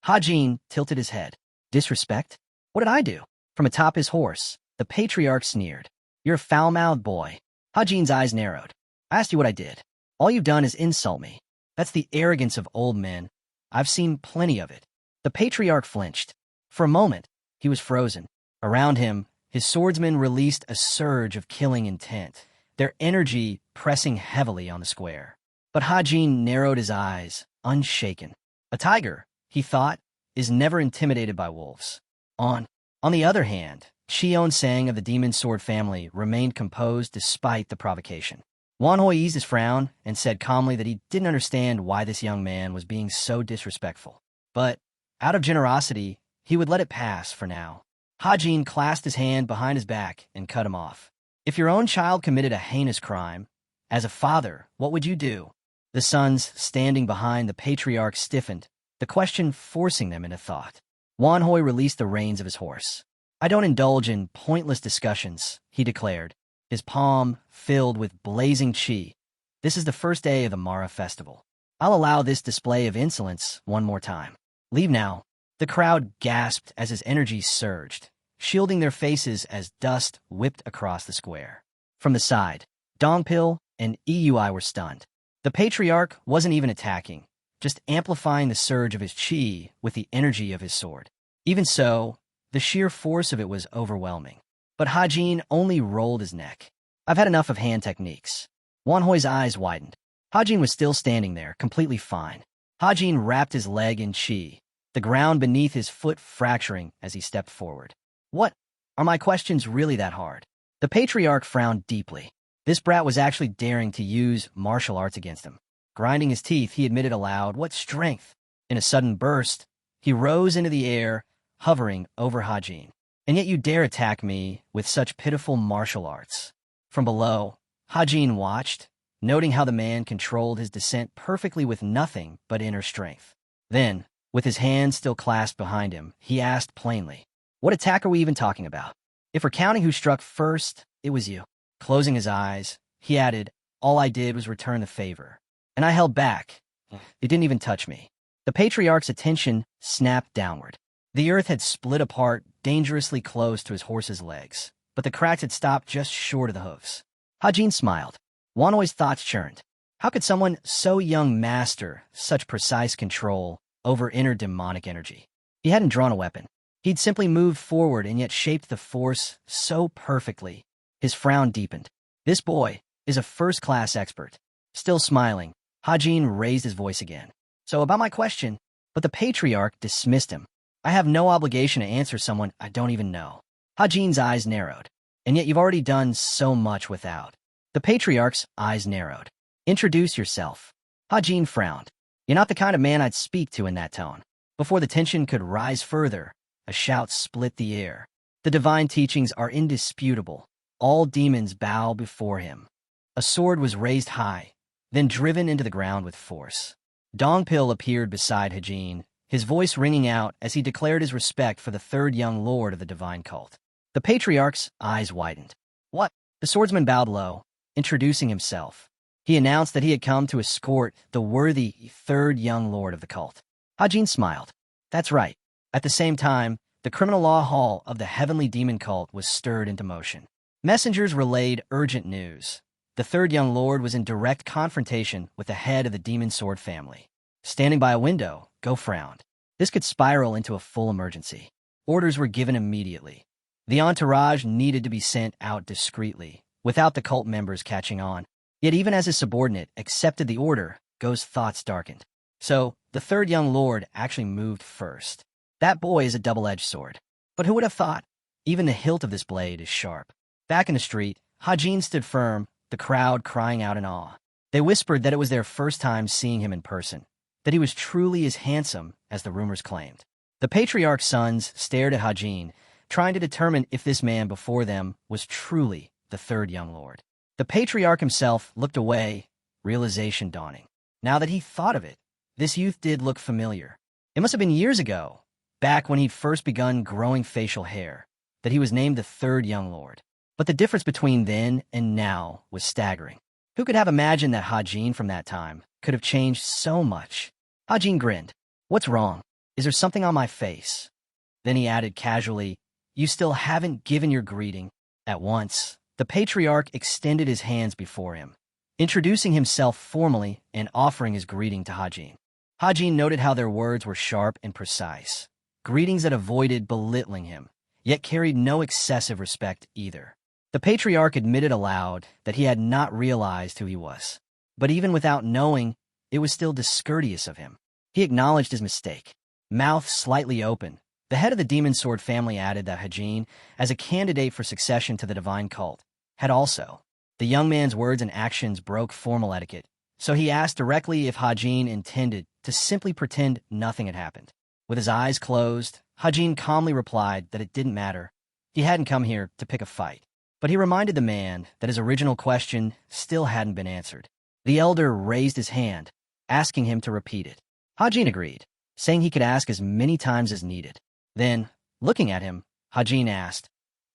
Hajin tilted his head. "Disrespect? What did I do?" From atop his horse, the patriarch sneered. "You're a foul-mouthed boy." Hajin's eyes narrowed. "I asked you what I did. All you've done is insult me. That's the arrogance of old men. I've seen plenty of it." The patriarch flinched. For a moment, he was frozen. Around him, his swordsmen released a surge of killing intent, their energy pressing heavily on the square. But Hajin narrowed his eyes, unshaken. A tiger, he thought, is never intimidated by wolves. On the other hand, Xion Sang of the Demon Sword family remained composed despite the provocation. Wanhui eased his frown and said calmly that he didn't understand why this young man was being so disrespectful. But, out of generosity, he would let it pass for now. Hajin clasped his hand behind his back and cut him off. If your own child committed a heinous crime, as a father, what would you do? The sons standing behind the patriarch stiffened, the question forcing them into thought. Wanhui released the reins of his horse. I don't indulge in pointless discussions, he declared, his palm filled with blazing chi. This is the first day of the Mara festival. I'll allow this display of insolence one more time. Leave now. The crowd gasped as his energy surged, shielding their faces as dust whipped across the square. From the side, Dongpil and Eui were stunned. The patriarch wasn't even attacking, just amplifying the surge of his chi with the energy of his sword. Even so, the sheer force of it was overwhelming. But Hajin only rolled his neck. I've had enough of hand techniques. Wanhui's eyes widened. Hajin was still standing there, completely fine. Hajin wrapped his leg in chi, the ground beneath his foot fracturing as he stepped forward. What? Are my questions really that hard? The patriarch frowned deeply. This brat was actually daring to use martial arts against him. Grinding his teeth, he admitted aloud, what strength! In a sudden burst, he rose into the air, hovering over Hajin. And yet you dare attack me with such pitiful martial arts. From below, Hajin watched, noting how the man controlled his descent perfectly with nothing but inner strength. Then, with his hands still clasped behind him, he asked plainly, what attack are we even talking about? If we're counting who struck first, it was you. Closing his eyes, he added, all I did was return the favor. And I held back. It didn't even touch me. The patriarch's attention snapped downward. The earth had split apart dangerously close to his horse's legs, but the cracks had stopped just short of the hooves. Hajin smiled. Wanhui's thoughts churned. How could someone so young master such precise control over inner demonic energy? He hadn't drawn a weapon. He'd simply moved forward and yet shaped the force so perfectly. His frown deepened. This boy is a first-class expert. Still smiling, Hajin raised his voice again. So about my question, but the patriarch dismissed him. I have no obligation to answer someone I don't even know. Hajin's eyes narrowed. And yet you've already done so much without. The patriarch's eyes narrowed. Introduce yourself. Hajin frowned. You're not the kind of man I'd speak to in that tone. Before the tension could rise further, a shout split the air. The divine teachings are indisputable. All demons bow before him. A sword was raised high, then driven into the ground with force. Dongpil appeared beside Hajin, his voice ringing out as he declared his respect for the third young lord of the divine cult. The patriarch's eyes widened. What? The swordsman bowed low, introducing himself. He announced that he had come to escort the worthy third young lord of the cult. Hajin smiled. That's right. At the same time, the criminal law hall of the heavenly demon cult was stirred into motion. Messengers relayed urgent news. The third young lord was in direct confrontation with the head of the demon sword family. Standing by a window, Go frowned. This could spiral into a full emergency. Orders were given immediately. The entourage needed to be sent out discreetly, without the cult members catching on. Yet even as his subordinate accepted the order, Go's thoughts darkened. So, the third young lord actually moved first. That boy is a double-edged sword. But who would have thought? Even the hilt of this blade is sharp. Back in the street, Hajin stood firm, the crowd crying out in awe. They whispered that it was their first time seeing him in person, that he was truly as handsome as the rumors claimed. The patriarch's sons stared at Hajin, trying to determine if this man before them was truly the third young lord. The patriarch himself looked away, realization dawning. Now that he thought of it, this youth did look familiar. It must have been years ago, back when he'd first begun growing facial hair, that he was named the third young lord. But the difference between then and now was staggering. Who could have imagined that Hajin from that time could have changed so much? Hajin grinned. What's wrong? Is there something on my face? Then he added casually, You still haven't given your greeting. At once, the patriarch extended his hands before him, introducing himself formally and offering his greeting to Hajin. Hajin noted how their words were sharp and precise, greetings that avoided belittling him, yet carried no excessive respect either. The patriarch admitted aloud that he had not realized who he was. But even without knowing, it was still discourteous of him. He acknowledged his mistake. Mouth slightly open, the head of the demon sword family added that Hajin, as a candidate for succession to the divine cult, had also. The young man's words and actions broke formal etiquette, so he asked directly if Hajin intended to simply pretend nothing had happened. With his eyes closed, Hajin calmly replied that it didn't matter. He hadn't come here to pick a fight. But he reminded the man that his original question still hadn't been answered. The elder raised his hand, asking him to repeat it. Hajin agreed, saying he could ask as many times as needed. Then, looking at him, Hajin asked,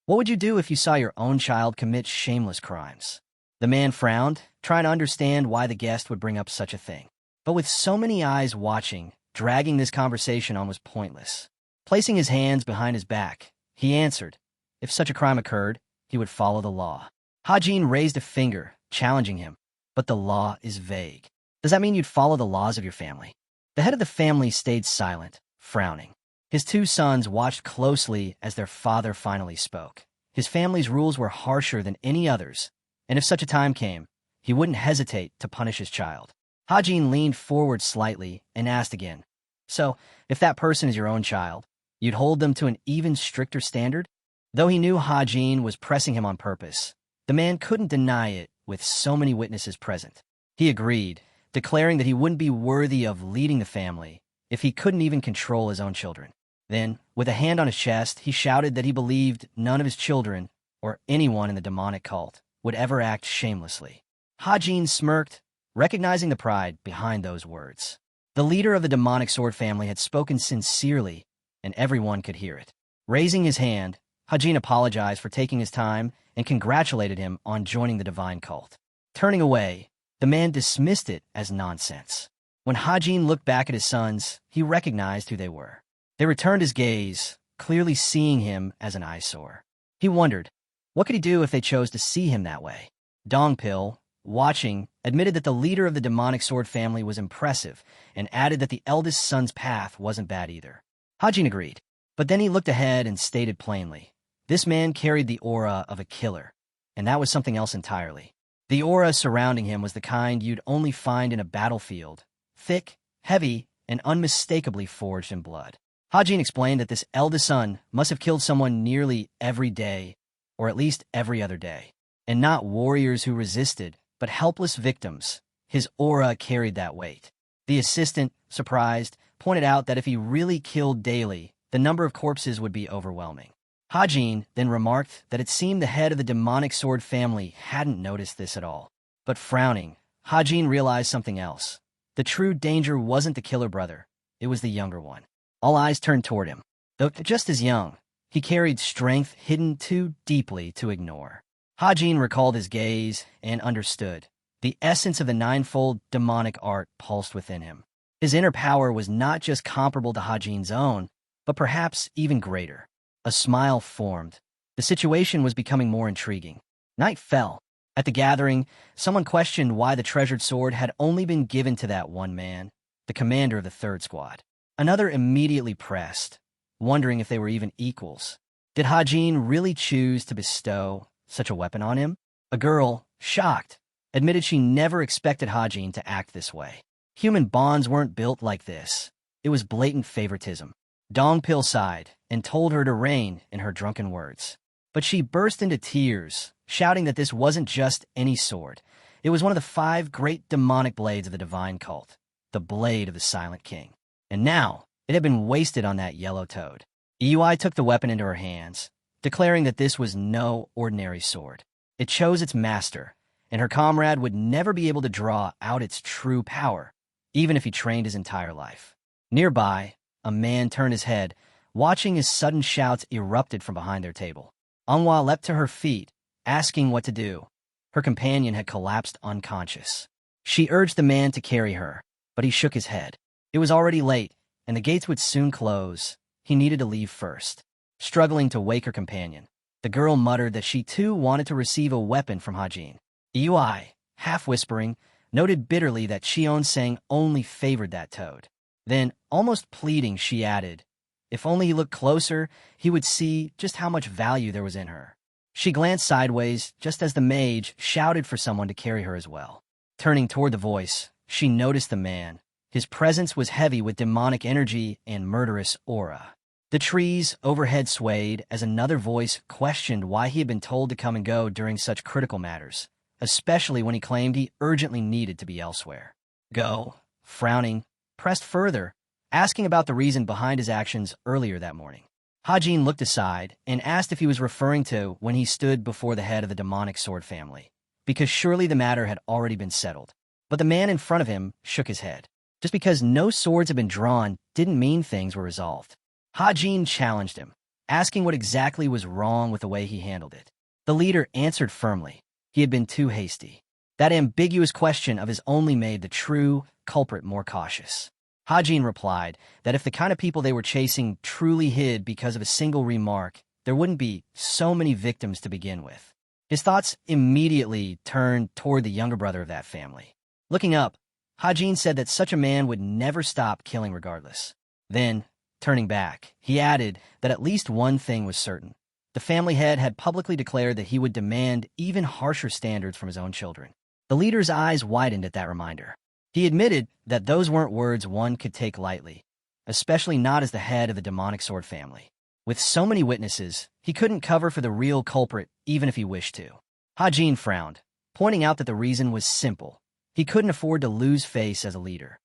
"What would you do if you saw your own child commit shameless crimes?" The man frowned, trying to understand why the guest would bring up such a thing. But with so many eyes watching, dragging this conversation on was pointless. Placing his hands behind his back, he answered, if such a crime occurred, he would follow the law. Hajin raised a finger, challenging him, but the law is vague. Does that mean you'd follow the laws of your family? The head of the family stayed silent, frowning. His two sons watched closely as their father finally spoke. His family's rules were harsher than any others, and if such a time came, he wouldn't hesitate to punish his child. Hajin leaned forward slightly and asked again, "So, if that person is your own child, you'd hold them to an even stricter standard?" Though he knew Hajin was pressing him on purpose, the man couldn't deny it with so many witnesses present. He agreed, declaring that he wouldn't be worthy of leading the family if he couldn't even control his own children. Then, with a hand on his chest, he shouted that he believed none of his children, or anyone in the demonic cult, would ever act shamelessly. Hajin smirked, recognizing the pride behind those words. The leader of the demonic sword family had spoken sincerely, and everyone could hear it. Raising his hand, Hajin apologized for taking his time and congratulated him on joining the divine cult. Turning away, the man dismissed it as nonsense. When Hajin looked back at his sons, he recognized who they were. They returned his gaze, clearly seeing him as an eyesore. He wondered, what could he do if they chose to see him that way? Dongpil, watching, admitted that the leader of the demonic sword family was impressive and added that the eldest son's path wasn't bad either. Hajin agreed, but then he looked ahead and stated plainly, this man carried the aura of a killer, and that was something else entirely. The aura surrounding him was the kind you'd only find in a battlefield, thick, heavy, and unmistakably forged in blood. Hajin explained that this eldest son must have killed someone nearly every day, or at least every other day, and not warriors who resisted, but helpless victims. His aura carried that weight. The assistant, surprised, pointed out that if he really killed daily, the number of corpses would be overwhelming. Hajin then remarked that it seemed the head of the demonic sword family hadn't noticed this at all. But frowning, Hajin realized something else. The true danger wasn't the killer brother, it was the younger one. All eyes turned toward him. Though just as young, he carried strength hidden too deeply to ignore. Hajin recalled his gaze and understood. The essence of the ninefold demonic art pulsed within him. His inner power was not just comparable to Hajin's own, but perhaps even greater. A smile formed. The situation was becoming more intriguing. Night fell. At the gathering, someone questioned why the treasured sword had only been given to that one man, the commander of the third squad. Another immediately pressed, wondering if they were even equals. Did Hajin really choose to bestow such a weapon on him? A girl, shocked, admitted she never expected Hajin to act this way. Human bonds weren't built like this. It was blatant favoritism. Dongpil sighed and told her to rein in her drunken words. But she burst into tears, shouting that this wasn't just any sword. It was one of the 5 great demonic blades of the divine cult, the blade of the Silent King. And now, it had been wasted on that yellow toad. Iui took the weapon into her hands, declaring that this was no ordinary sword. It chose its master, and her comrade would never be able to draw out its true power, even if he trained his entire life. Nearby, a man turned his head, watching as sudden shouts erupted from behind their table. Manhwa leapt to her feet, asking what to do. Her companion had collapsed unconscious. She urged the man to carry her, but he shook his head. It was already late, and the gates would soon close. He needed to leave first. Struggling to wake her companion, the girl muttered that she too wanted to receive a weapon from Hajin. Iui, half whispering, noted bitterly that Cheon-sang only favored that toad. Then, almost pleading, she added, if only he looked closer, he would see just how much value there was in her. She glanced sideways just as the mage shouted for someone to carry her as well. Turning toward the voice, she noticed the man. His presence was heavy with demonic energy and murderous aura. The trees overhead swayed as another voice questioned why he had been told to come and go during such critical matters, especially when he claimed he urgently needed to be elsewhere. Go, frowning, pressed further, asking about the reason behind his actions earlier that morning. Hajin looked aside and asked if he was referring to when he stood before the head of the demonic sword family, because surely the matter had already been settled. But the man in front of him shook his head. Just because no swords had been drawn didn't mean things were resolved. Hajin challenged him, asking what exactly was wrong with the way he handled it. The leader answered firmly. He had been too hasty. That ambiguous question of his only made the true culprit more cautious. Hajin replied that if the kind of people they were chasing truly hid because of a single remark, there wouldn't be so many victims to begin with. His thoughts immediately turned toward the younger brother of that family. Looking up, Hajin said that such a man would never stop killing regardless. Then, turning back, he added that at least one thing was certain. The family head had publicly declared that he would demand even harsher standards from his own children. The leader's eyes widened at that reminder. He admitted that those weren't words one could take lightly, especially not as the head of the demonic sword family. With so many witnesses, he couldn't cover for the real culprit even if he wished to. Hajin frowned, pointing out that the reason was simple. He couldn't afford to lose face as a leader.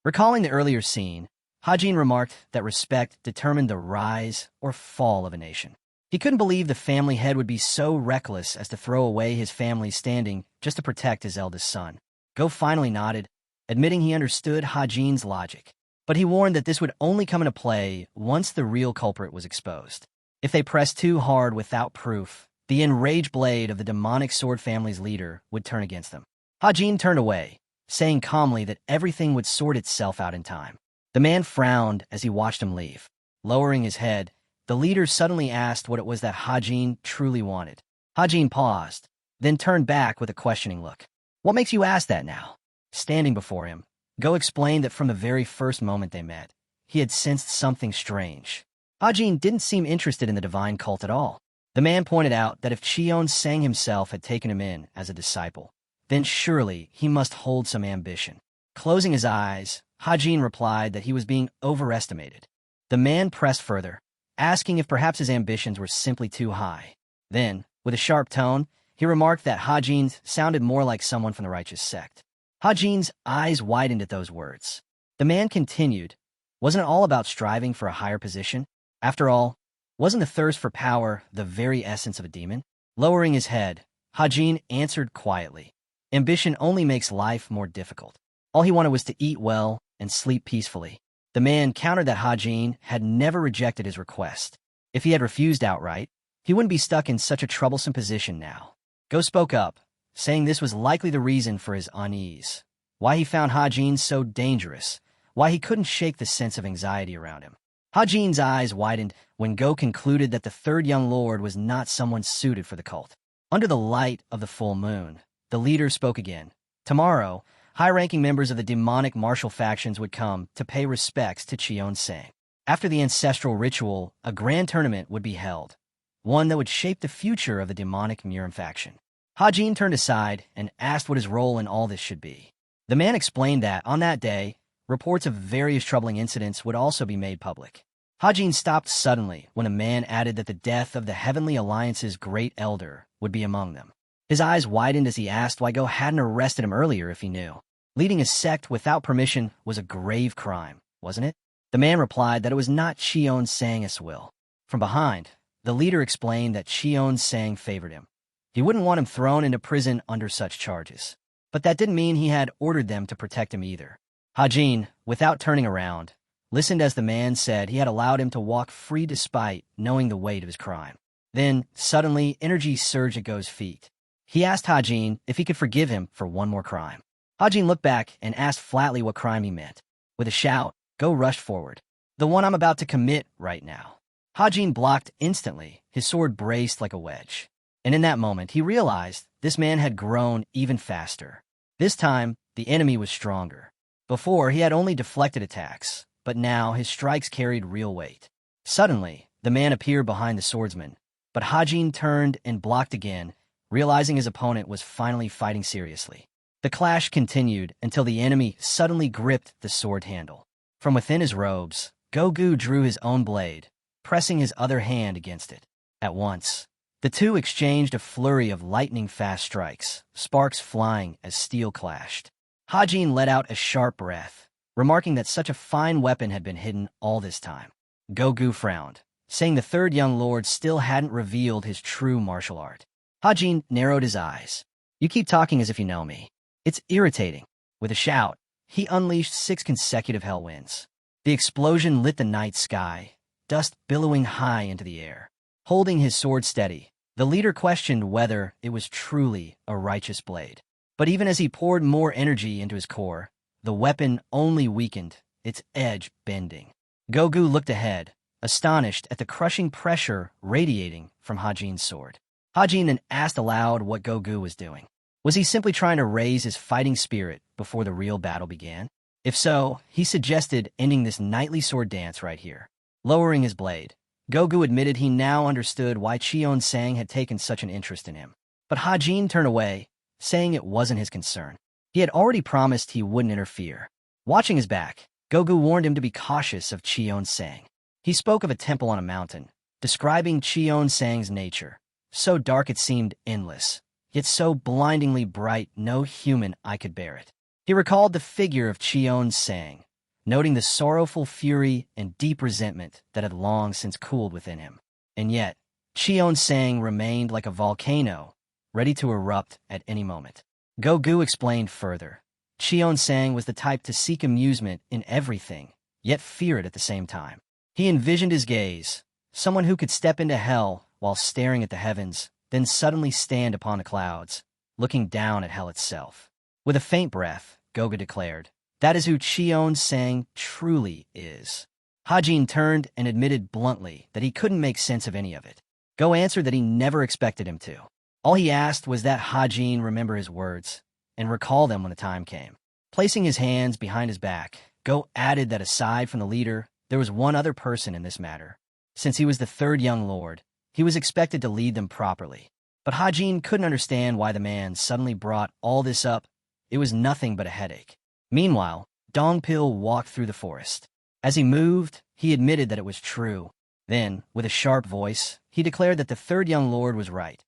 Recalling the earlier scene, Hajin remarked that respect determined the rise or fall of a nation. He couldn't believe the family head would be so reckless as to throw away his family's standing just to protect his eldest son. Go finally nodded, admitting he understood Hajin's logic. But he warned that this would only come into play once the real culprit was exposed. If they pressed too hard without proof, the enraged blade of the demonic sword family's leader would turn against them. Hajin turned away, saying calmly that everything would sort itself out in time. The man frowned as he watched him leave. Lowering his head, the leader suddenly asked what it was that Hajin truly wanted. Hajin paused, then turned back with a questioning look. What makes you ask that now? Standing before him, Go explained that from the very first moment they met, he had sensed something strange. Hajin didn't seem interested in the divine cult at all. The man pointed out that if Cheon Sang himself had taken him in as a disciple, then surely he must hold some ambition. Closing his eyes, Hajin replied that he was being overestimated. The man pressed further, asking if perhaps his ambitions were simply too high. Then, with a sharp tone, he remarked that Hajin sounded more like someone from the righteous sect. Hajin's eyes widened at those words. The man continued, wasn't it all about striving for a higher position? After all, wasn't the thirst for power the very essence of a demon? Lowering his head, Hajin answered quietly. Ambition only makes life more difficult. All he wanted was to eat well and sleep peacefully. The man countered that Hajin had never rejected his request. If he had refused outright, he wouldn't be stuck in such a troublesome position now. Go spoke up, saying this was likely the reason for his unease, why he found Hajin so dangerous, why he couldn't shake the sense of anxiety around him. Hajin's eyes widened when Go concluded that the third young lord was not someone suited for the cult. Under the light of the full moon, the leader spoke again. Tomorrow, high-ranking members of the demonic martial factions would come to pay respects to Cheon Sang. After the ancestral ritual, a grand tournament would be held, one that would shape the future of the demonic Murim faction. Hajin turned aside and asked what his role in all this should be. The man explained that, on that day, reports of various troubling incidents would also be made public. Hajin stopped suddenly when a man added that the death of the Heavenly Alliance's great elder would be among them. His eyes widened as he asked why Go hadn't arrested him earlier if he knew. Leading a sect without permission was a grave crime, wasn't it? The man replied that it was not Cheon Sang's will. From behind, the leader explained that Cheon Sang favored him. He wouldn't want him thrown into prison under such charges. But that didn't mean he had ordered them to protect him either. Hajin, without turning around, listened as the man said he had allowed him to walk free despite knowing the weight of his crime. Then, suddenly, energy surged at Go's feet. He asked Hajin if he could forgive him for one more crime. Hajin looked back and asked flatly what crime he meant. With a shout, Go rushed forward. The one I'm about to commit right now. Hajin blocked instantly, his sword braced like a wedge. And in that moment, he realized this man had grown even faster. This time, the enemy was stronger. Before, he had only deflected attacks, but now his strikes carried real weight. Suddenly, the man appeared behind the swordsman, But Hajin turned and blocked again, realizing his opponent was finally fighting seriously. The clash continued until the enemy suddenly gripped the sword handle. From within his robes, Gogu drew his own blade, pressing his other hand against it. At once, the two exchanged a flurry of lightning-fast strikes, sparks flying as steel clashed. Hajin let out a sharp breath, remarking that such a fine weapon had been hidden all this time. Gogu frowned, saying the third young lord still hadn't revealed his true martial art. Hajin narrowed his eyes. "You keep talking as if you know me. It's irritating." With a shout, he unleashed 6 consecutive hell winds. The explosion lit the night sky, dust billowing high into the air. Holding his sword steady, the leader questioned whether it was truly a righteous blade. But even as he poured more energy into his core, the weapon only weakened, its edge bending. Gogu looked ahead, astonished at the crushing pressure radiating from Hajin's sword. Hajin then asked aloud what Gogu was doing. Was he simply trying to raise his fighting spirit before the real battle began? If so, he suggested ending this nightly sword dance right here. Lowering his blade, Gogu admitted he now understood why Cheon-sang had taken such an interest in him. But Hajin turned away, saying it wasn't his concern. He had already promised he wouldn't interfere. Watching his back, Gogu warned him to be cautious of Cheon-sang. He spoke of a temple on a mountain, describing Cheon-sang's nature. So dark it seemed endless, yet so blindingly bright no human eye could bear it. He recalled the figure of Cheon-sang, noting the sorrowful fury and deep resentment that had long since cooled within him. And yet, Cheon-sang remained like a volcano, ready to erupt at any moment. Gogu explained further. Cheon-sang was the type to seek amusement in everything, yet fear it at the same time. He envisioned his gaze, someone who could step into hell while staring at the heavens, then suddenly stand upon the clouds, looking down at hell itself. With a faint breath, Gogu declared, "That is who Cheon-sang truly is." Hajin turned and admitted bluntly that he couldn't make sense of any of it. Go answered that he never expected him to. All he asked was that Hajin remember his words and recall them when the time came. Placing his hands behind his back, Go added that aside from the leader, there was one other person in this matter. Since he was the third young lord, he was expected to lead them properly. But Hajin couldn't understand why the man suddenly brought all this up. It was nothing but a headache. Meanwhile, Dongpil walked through the forest. As he moved, he admitted that it was true. Then, with a sharp voice, he declared that the third young lord was right.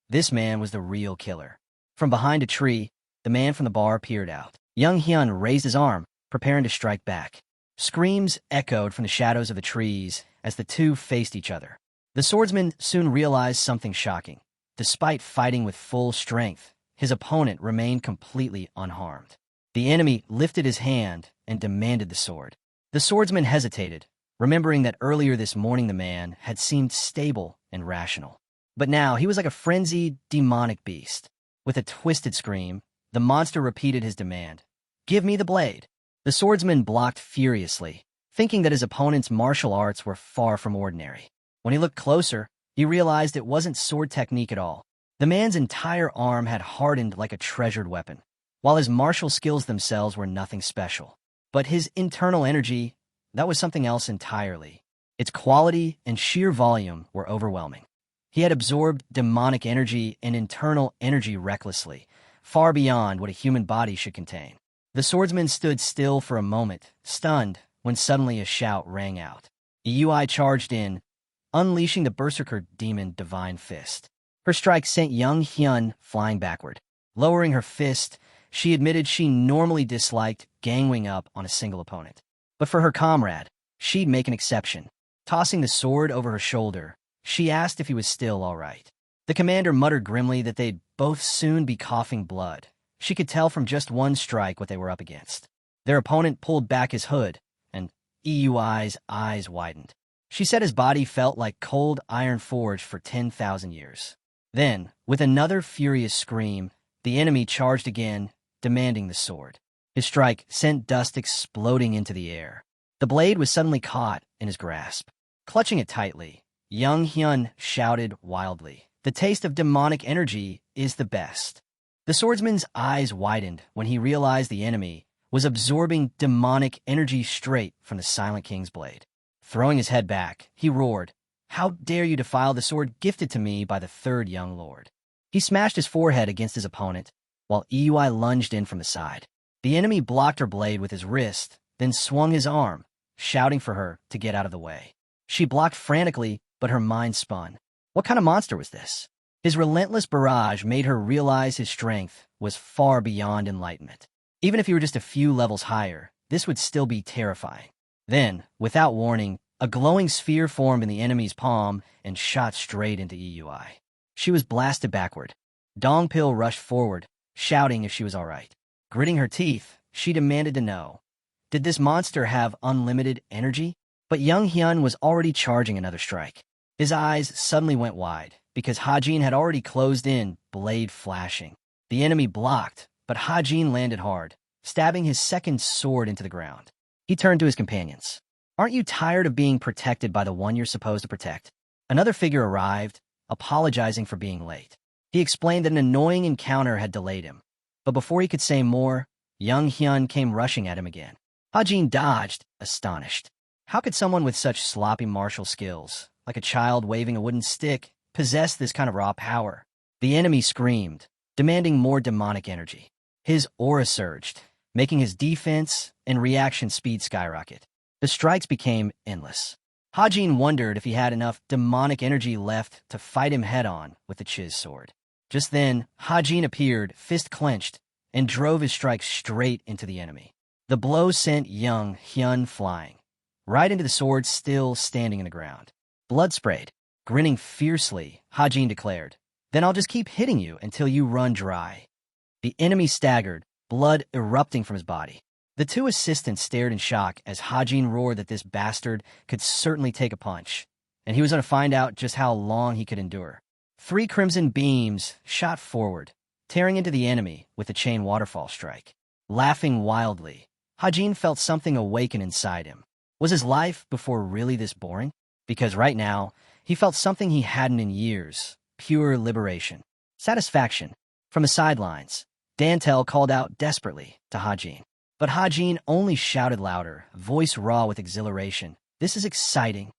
This man was the real killer. From behind a tree, the man from the bar peered out. Young Hyun raised his arm, preparing to strike back. Screams echoed from the shadows of the trees as the two faced each other. The swordsman soon realized something shocking. Despite fighting with full strength, his opponent remained completely unharmed. The enemy lifted his hand and demanded the sword. The swordsman hesitated, remembering that earlier this morning the man had seemed stable and rational. But now he was like a frenzied, demonic beast. With a twisted scream, the monster repeated his demand. "Give me the blade." The swordsman blocked furiously, thinking that his opponent's martial arts were far from ordinary. When he looked closer, he realized it wasn't sword technique at all. The man's entire arm had hardened like a treasured weapon, while his martial skills themselves were nothing special. But his internal energy, that was something else entirely. Its quality and sheer volume were overwhelming. He had absorbed demonic energy and internal energy recklessly, far beyond what a human body should contain. The swordsman stood still for a moment, stunned, when suddenly a shout rang out. Yui charged in, unleashing the berserker demon Divine Fist. Her strike sent young Hyun flying backward. Lowering her fist, she admitted she normally disliked ganging up on a single opponent. But for her comrade, she'd make an exception. Tossing the sword over her shoulder, she asked if he was still all right. The commander muttered grimly that they'd both soon be coughing blood. She could tell from just one strike what they were up against. Their opponent pulled back his hood, and Yui's eyes widened. She said his body felt like cold iron forged for 10,000 years. Then, with another furious scream, the enemy charged again, demanding the sword. His strike sent dust exploding into the air. The blade was suddenly caught in his grasp. Clutching it tightly, young Hyun shouted wildly, "The taste of demonic energy is the best." The swordsman's eyes widened when he realized the enemy was absorbing demonic energy straight from the Silent King's blade. Throwing his head back, he roared, How dare you defile the sword gifted to me by the third young lord? He smashed his forehead against his opponent, while Iui lunged in from the side. The enemy blocked her blade with his wrist, then swung his arm, shouting for her to get out of the way. She blocked frantically, but her mind spun. What kind of monster was this? His relentless barrage made her realize his strength was far beyond enlightenment. Even if he were just a few levels higher, this would still be terrifying. Then, without warning, a glowing sphere formed in the enemy's palm and shot straight into Iui. She was blasted backward. Dongpil rushed forward, shouting if she was all right. Gritting her teeth, she demanded to know, did this monster have unlimited energy? But young Hyun was already charging another strike. His eyes suddenly went wide, because Hajin had already closed in, blade flashing. The enemy blocked, but Hajin landed hard, stabbing his second sword into the ground. He turned to his companions. Aren't you tired of being protected by the one you're supposed to protect? Another figure arrived, apologizing for being late. He explained that an annoying encounter had delayed him. But before he could say more, young Hyun came rushing at him again. Hajin dodged, astonished. How could someone with such sloppy martial skills, like a child waving a wooden stick, possess this kind of raw power? The enemy screamed, demanding more demonic energy. His aura surged, making his defense and reaction speed skyrocket. The strikes became endless. Hajin wondered if he had enough demonic energy left to fight him head-on with the Chiz sword. Just then, Hajin appeared, fist clenched, and drove his strike straight into the enemy. The blow sent young Hyun flying, right into the sword still standing in the ground. Blood sprayed. Grinning fiercely, Hajin declared, "Then I'll just keep hitting you until you run dry." The enemy staggered, blood erupting from his body. The two assistants stared in shock as Hajin roared that this bastard could certainly take a punch, and he was going to find out just how long he could endure. 3 crimson beams shot forward, tearing into the enemy with a chain waterfall strike. Laughing wildly, Hajin felt something awaken inside him. Was his life before really this boring? Because right now, he felt something he hadn't in years, pure liberation. Satisfaction. From the sidelines, Dantel called out desperately to Hajin. But Hajin only shouted louder, voice raw with exhilaration. "This is exciting."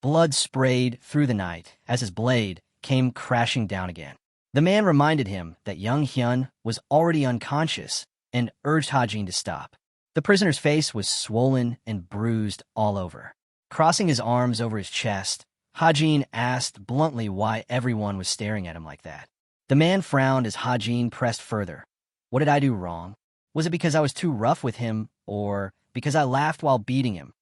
Blood sprayed through the night as his blade came crashing down again. The man reminded him that young Hyun was already unconscious and urged Hajin to stop. The prisoner's face was swollen and bruised all over. Crossing his arms over his chest, Hajin asked bluntly why everyone was staring at him like that. The man frowned as Hajin pressed further. "What did I do wrong? Was it because I was too rough with him, or because I laughed while beating him?"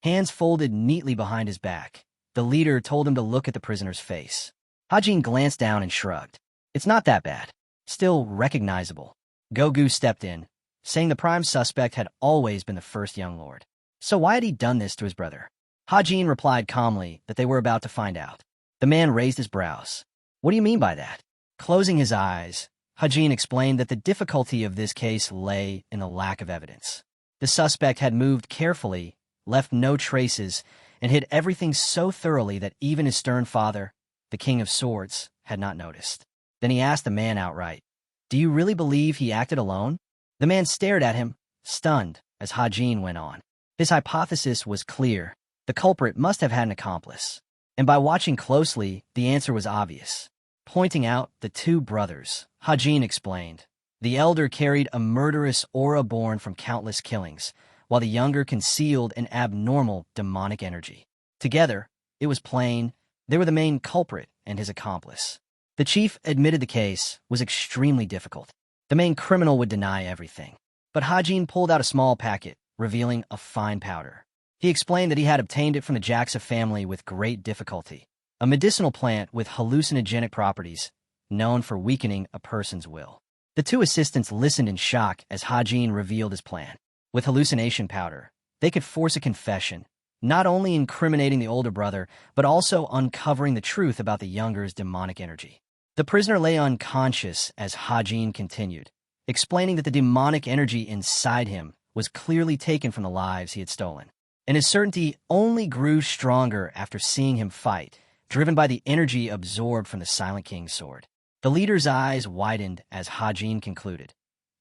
Hands folded neatly behind his back, the leader told him to look at the prisoner's face. Hajin glanced down and shrugged. "It's not that bad. Still recognizable." Gogu stepped in, saying the prime suspect had always been the first young lord. So why had he done this to his brother? Hajin replied calmly that they were about to find out. The man raised his brows. "What do you mean by that?" Closing his eyes, Hajin explained that the difficulty of this case lay in the lack of evidence. The suspect had moved carefully, left no traces, and hid everything so thoroughly that even his stern father, the King of Swords, had not noticed. Then he asked the man outright, "Do you really believe he acted alone?" The man stared at him, stunned, as Hajin went on. His hypothesis was clear. The culprit must have had an accomplice. And by watching closely, the answer was obvious. Pointing out the 2 brothers, Hajin explained. The elder carried a murderous aura born from countless killings, while the younger concealed an abnormal demonic energy. Together, it was plain, they were the main culprit and his accomplice. The chief admitted the case was extremely difficult. The main criminal would deny everything. But Hajin pulled out a small packet, revealing a fine powder. He explained that he had obtained it from the Jaxa family with great difficulty, a medicinal plant with hallucinogenic properties, known for weakening a person's will. The 2 assistants listened in shock as Hajin revealed his plan. With hallucination powder, they could force a confession, not only incriminating the older brother, but also uncovering the truth about the younger's demonic energy. The prisoner lay unconscious as Hajin continued, explaining that the demonic energy inside him was clearly taken from the lives he had stolen. And his certainty only grew stronger after seeing him fight, driven by the energy absorbed from the Silent King's sword. The leader's eyes widened as Hajin concluded.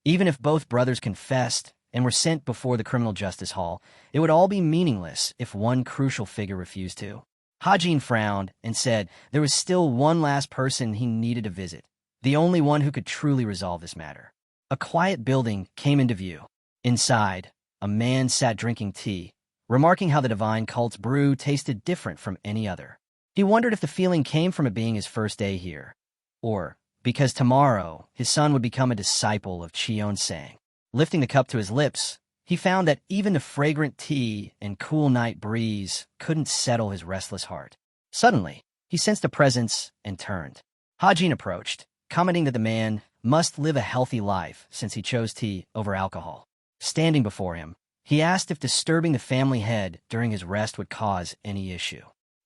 Even if both brothers confessed and were sent before the criminal justice hall, it would all be meaningless if one crucial figure refused to. Hajin frowned and said there was still one last person he needed to visit, the only one who could truly resolve this matter. A quiet building came into view. Inside, a man sat drinking tea, remarking how the divine cult's brew tasted different from any other. He wondered if the feeling came from it being his first day here, or because tomorrow his son would become a disciple of Cheon-sang. Lifting the cup to his lips, he found that even the fragrant tea and cool night breeze couldn't settle his restless heart. Suddenly, he sensed a presence and turned. Hajin approached, commenting that the man must live a healthy life since he chose tea over alcohol. Standing before him, he asked if disturbing the family head during his rest would cause any issue.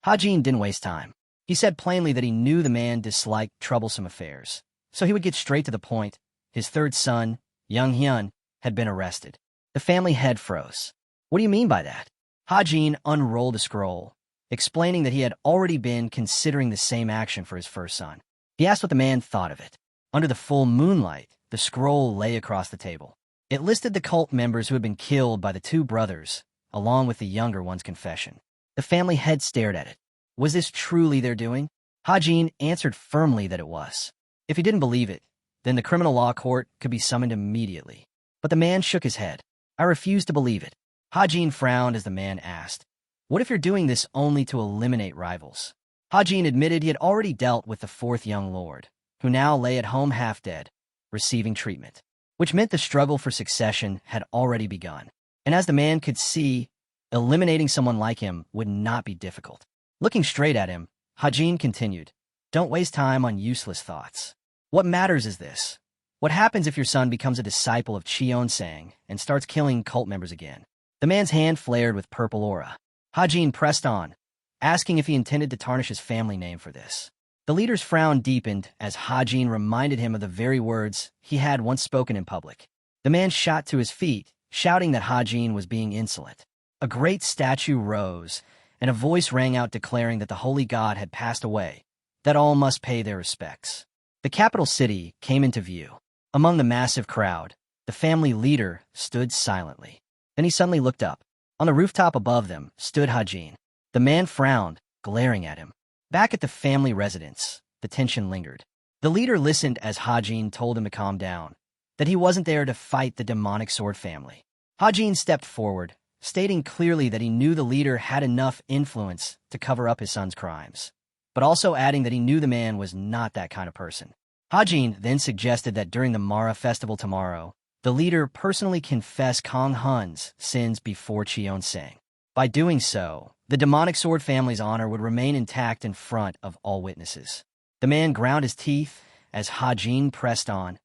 Hajin didn't waste time. He said plainly that he knew the man disliked troublesome affairs, so he would get straight to the point. His third son, Young Hyun, had been arrested. The family head froze. What do you mean by that? Hajin unrolled a scroll, explaining that he had already been considering the same action for his first son. He asked what the man thought of it. Under the full moonlight, the scroll lay across the table. It listed the cult members who had been killed by the two brothers, along with the younger one's confession. The family head stared at it. Was this truly their doing? Hajin answered firmly that it was. If he didn't believe it, then the criminal law court could be summoned immediately. But the man shook his head. I refuse to believe it. Hajin frowned as the man asked, what if you're doing this only to eliminate rivals? Hajin admitted he had already dealt with the fourth young lord, who now lay at home half dead, receiving treatment, which meant the struggle for succession had already begun. And as the man could see, eliminating someone like him would not be difficult. Looking straight at him, Hajin continued, don't waste time on useless thoughts. What matters is this. What happens if your son becomes a disciple of Cheon-sang and starts killing cult members again? The man's hand flared with purple aura. Hajin pressed on, asking if he intended to tarnish his family name for this. The leader's frown deepened as Hajin reminded him of the very words he had once spoken in public. The man shot to his feet, shouting that Hajin was being insolent. A great statue rose, and a voice rang out declaring that the holy god had passed away, that all must pay their respects. The capital city came into view. Among the massive crowd, the family leader stood silently. Then he suddenly looked up. On the rooftop above them stood Hajin. The man frowned, glaring at him. Back at the family residence, the tension lingered. The leader listened as Hajin told him to calm down, that he wasn't there to fight the demonic sword family. Hajin stepped forward, stating clearly that he knew the leader had enough influence to cover up his son's crimes, but also adding that he knew the man was not that kind of person. Hajin then suggested that during the Mara festival tomorrow, the leader personally confess Kong Hun's sins before Cheon-sang. By doing so, the demonic sword family's honor would remain intact in front of all witnesses. The man ground his teeth as Hajin pressed on.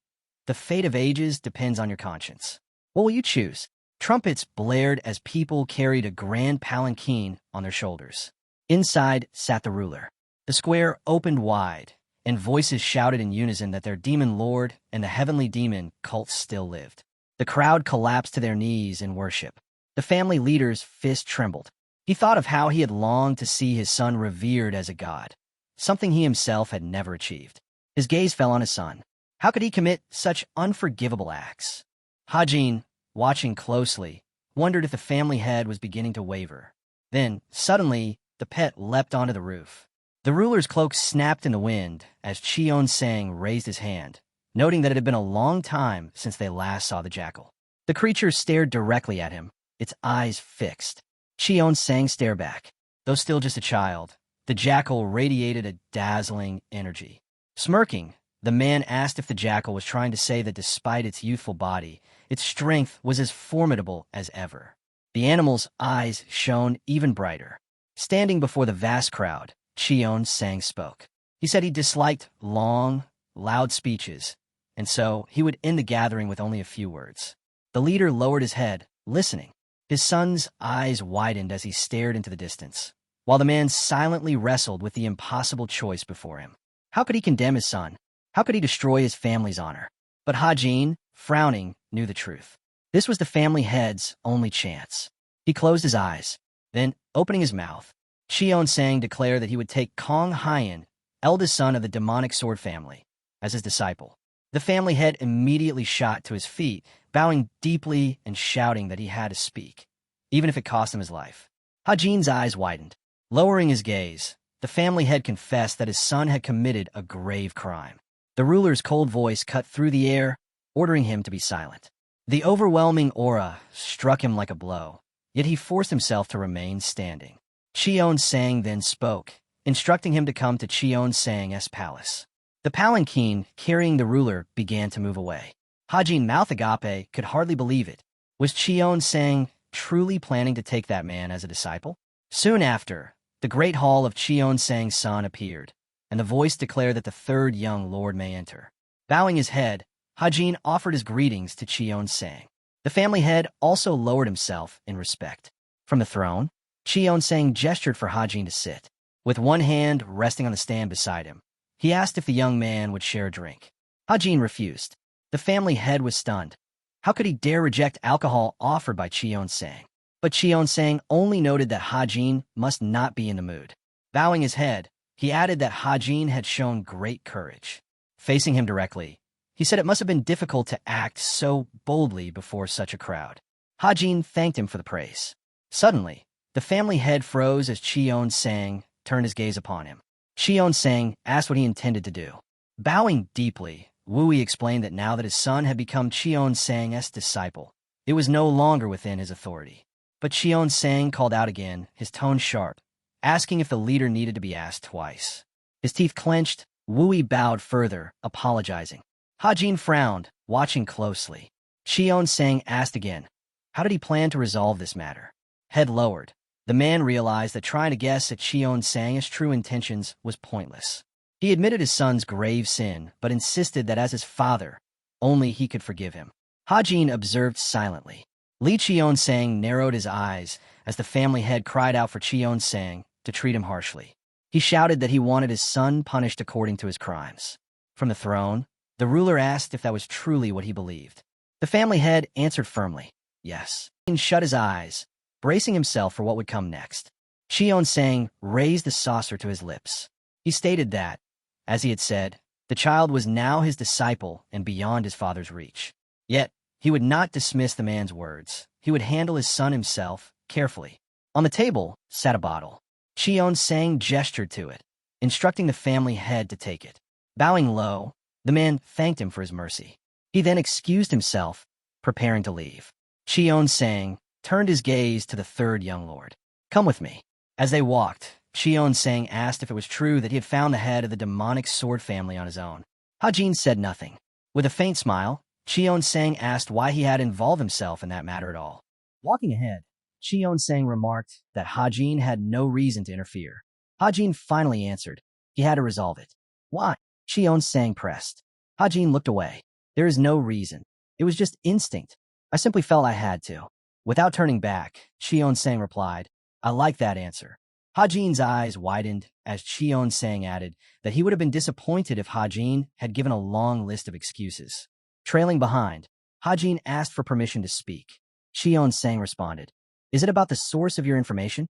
The fate of ages depends on your conscience. What will you choose? Trumpets blared as people carried a grand palanquin on their shoulders. Inside sat the ruler. The square opened wide, and voices shouted in unison that their demon lord and the heavenly demon cult still lived. The crowd collapsed to their knees in worship. The family leader's fist trembled. He thought of how he had longed to see his son revered as a god, something he himself had never achieved. His gaze fell on his son. How could he commit such unforgivable acts? Hajin, watching closely, wondered if the family head was beginning to waver. Then, suddenly, the pet leapt onto the roof. The ruler's cloak snapped in the wind as Cheon-sang raised his hand, noting that it had been a long time since they last saw the jackal. The creature stared directly at him, its eyes fixed. Cheon-sang stared back. Though still just a child, the jackal radiated a dazzling energy. Smirking, the man asked if the jackal was trying to say that despite its youthful body, its strength was as formidable as ever. The animal's eyes shone even brighter. Standing before the vast crowd, Cheon-sang spoke. He said he disliked long, loud speeches, and so he would end the gathering with only a few words. The leader lowered his head, listening. His son's eyes widened as he stared into the distance, while the man silently wrestled with the impossible choice before him. How could he condemn his son? How could he destroy his family's honor? But Hajin, frowning, knew the truth. This was the family head's only chance. He closed his eyes. Then, opening his mouth, Cheon-sang declared that he would take Kong Hyun, eldest son of the demonic sword family, as his disciple. The family head immediately shot to his feet, bowing deeply and shouting that he had to speak, even if it cost him his life. Hajin's eyes widened. Lowering his gaze, the family head confessed that his son had committed a grave crime. The ruler's cold voice cut through the air, ordering him to be silent. The overwhelming aura struck him like a blow, yet he forced himself to remain standing. Cheon-sang then spoke, instructing him to come to Cheon-sang's palace. The palanquin carrying the ruler began to move away. Hajin mouth agape could hardly believe it. Was Cheon-sang truly planning to take that man as a disciple? Soon after, the great hall of Cheon-sang's son appeared, and the voice declared that the third young lord may enter. Bowing his head, Hajin offered his greetings to Cheon-sang. The family head also lowered himself in respect. From the throne, Cheon-sang gestured for Hajin to sit. With one hand resting on the stand beside him, he asked if the young man would share a drink. Hajin refused. The family head was stunned. How could he dare reject alcohol offered by Cheon-sang? But Cheon-sang only noted that Hajin must not be in the mood. Bowing his head, he added that Hajin had shown great courage. Facing him directly, he said it must have been difficult to act so boldly before such a crowd. Hajin thanked him for the praise. Suddenly, the family head froze as Cheon-sang turned his gaze upon him. Cheon-sang asked what he intended to do. Bowing deeply, Wui explained that now that his son had become Cheon-sang's disciple, it was no longer within his authority. But Cheon-sang called out again, his tone sharp, asking if the leader needed to be asked twice. His teeth clenched, Wui bowed further, apologizing. Hajin frowned, watching closely. Cheon-sang asked again, how did he plan to resolve this matter? Head lowered, the man realized that trying to guess at Cheon-sang's true intentions was pointless. He admitted his son's grave sin, but insisted that as his father, only he could forgive him. Hajin observed silently. Li Cheon-sang narrowed his eyes as the family head cried out for Cheon-sang to treat him harshly. He shouted that he wanted his son punished according to his crimes. From the throne, the ruler asked if that was truly what he believed. The family head answered firmly, yes. He shut his eyes, bracing himself for what would come next. Cheon-sang raised the saucer to his lips. He stated that, as he had said, the child was now his disciple and beyond his father's reach. Yet, he would not dismiss the man's words. He would handle his son himself, carefully. On the table sat a bottle. Cheon-sang gestured to it, instructing the family head to take it. Bowing low, the man thanked him for his mercy. He then excused himself, preparing to leave. Cheon-sang turned his gaze to the third young lord. Come with me. As they walked, Cheon-sang asked if it was true that he had found the head of the demonic sword family on his own. Hajin said nothing. With a faint smile, Cheon-sang asked why he had involved himself in that matter at all. Walking ahead, Cheon-sang remarked that Hajin had no reason to interfere. Hajin finally answered. He had to resolve it. Why? Cheon-sang pressed. Hajin looked away. There is no reason. It was just instinct. I simply felt I had to. Without turning back, Cheon-sang replied, I like that answer. Hajin's eyes widened as Cheon-sang added that he would have been disappointed if Hajin had given a long list of excuses. Trailing behind, Hajin asked for permission to speak. Cheon-sang responded, Is it about the source of your information?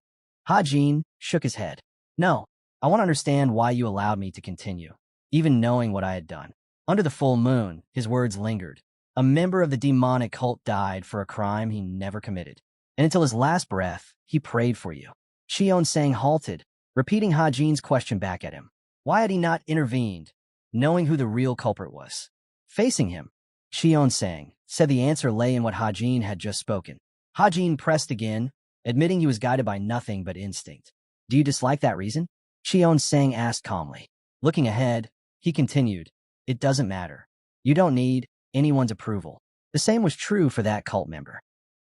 Hajin shook his head. No, I want to understand why you allowed me to continue, even knowing what I had done. Under the full moon, his words lingered. A member of the demonic cult died for a crime he never committed. And until his last breath, he prayed for you. Cheon-sang halted, repeating Hajin's question back at him. Why had he not intervened, knowing who the real culprit was? Facing him, Cheon-sang said the answer lay in what Hajin had just spoken. Hajin pressed again, admitting he was guided by nothing but instinct. Do you dislike that reason? Cheon-sang asked calmly. Looking ahead, he continued, It doesn't matter. You don't need anyone's approval. The same was true for that cult member.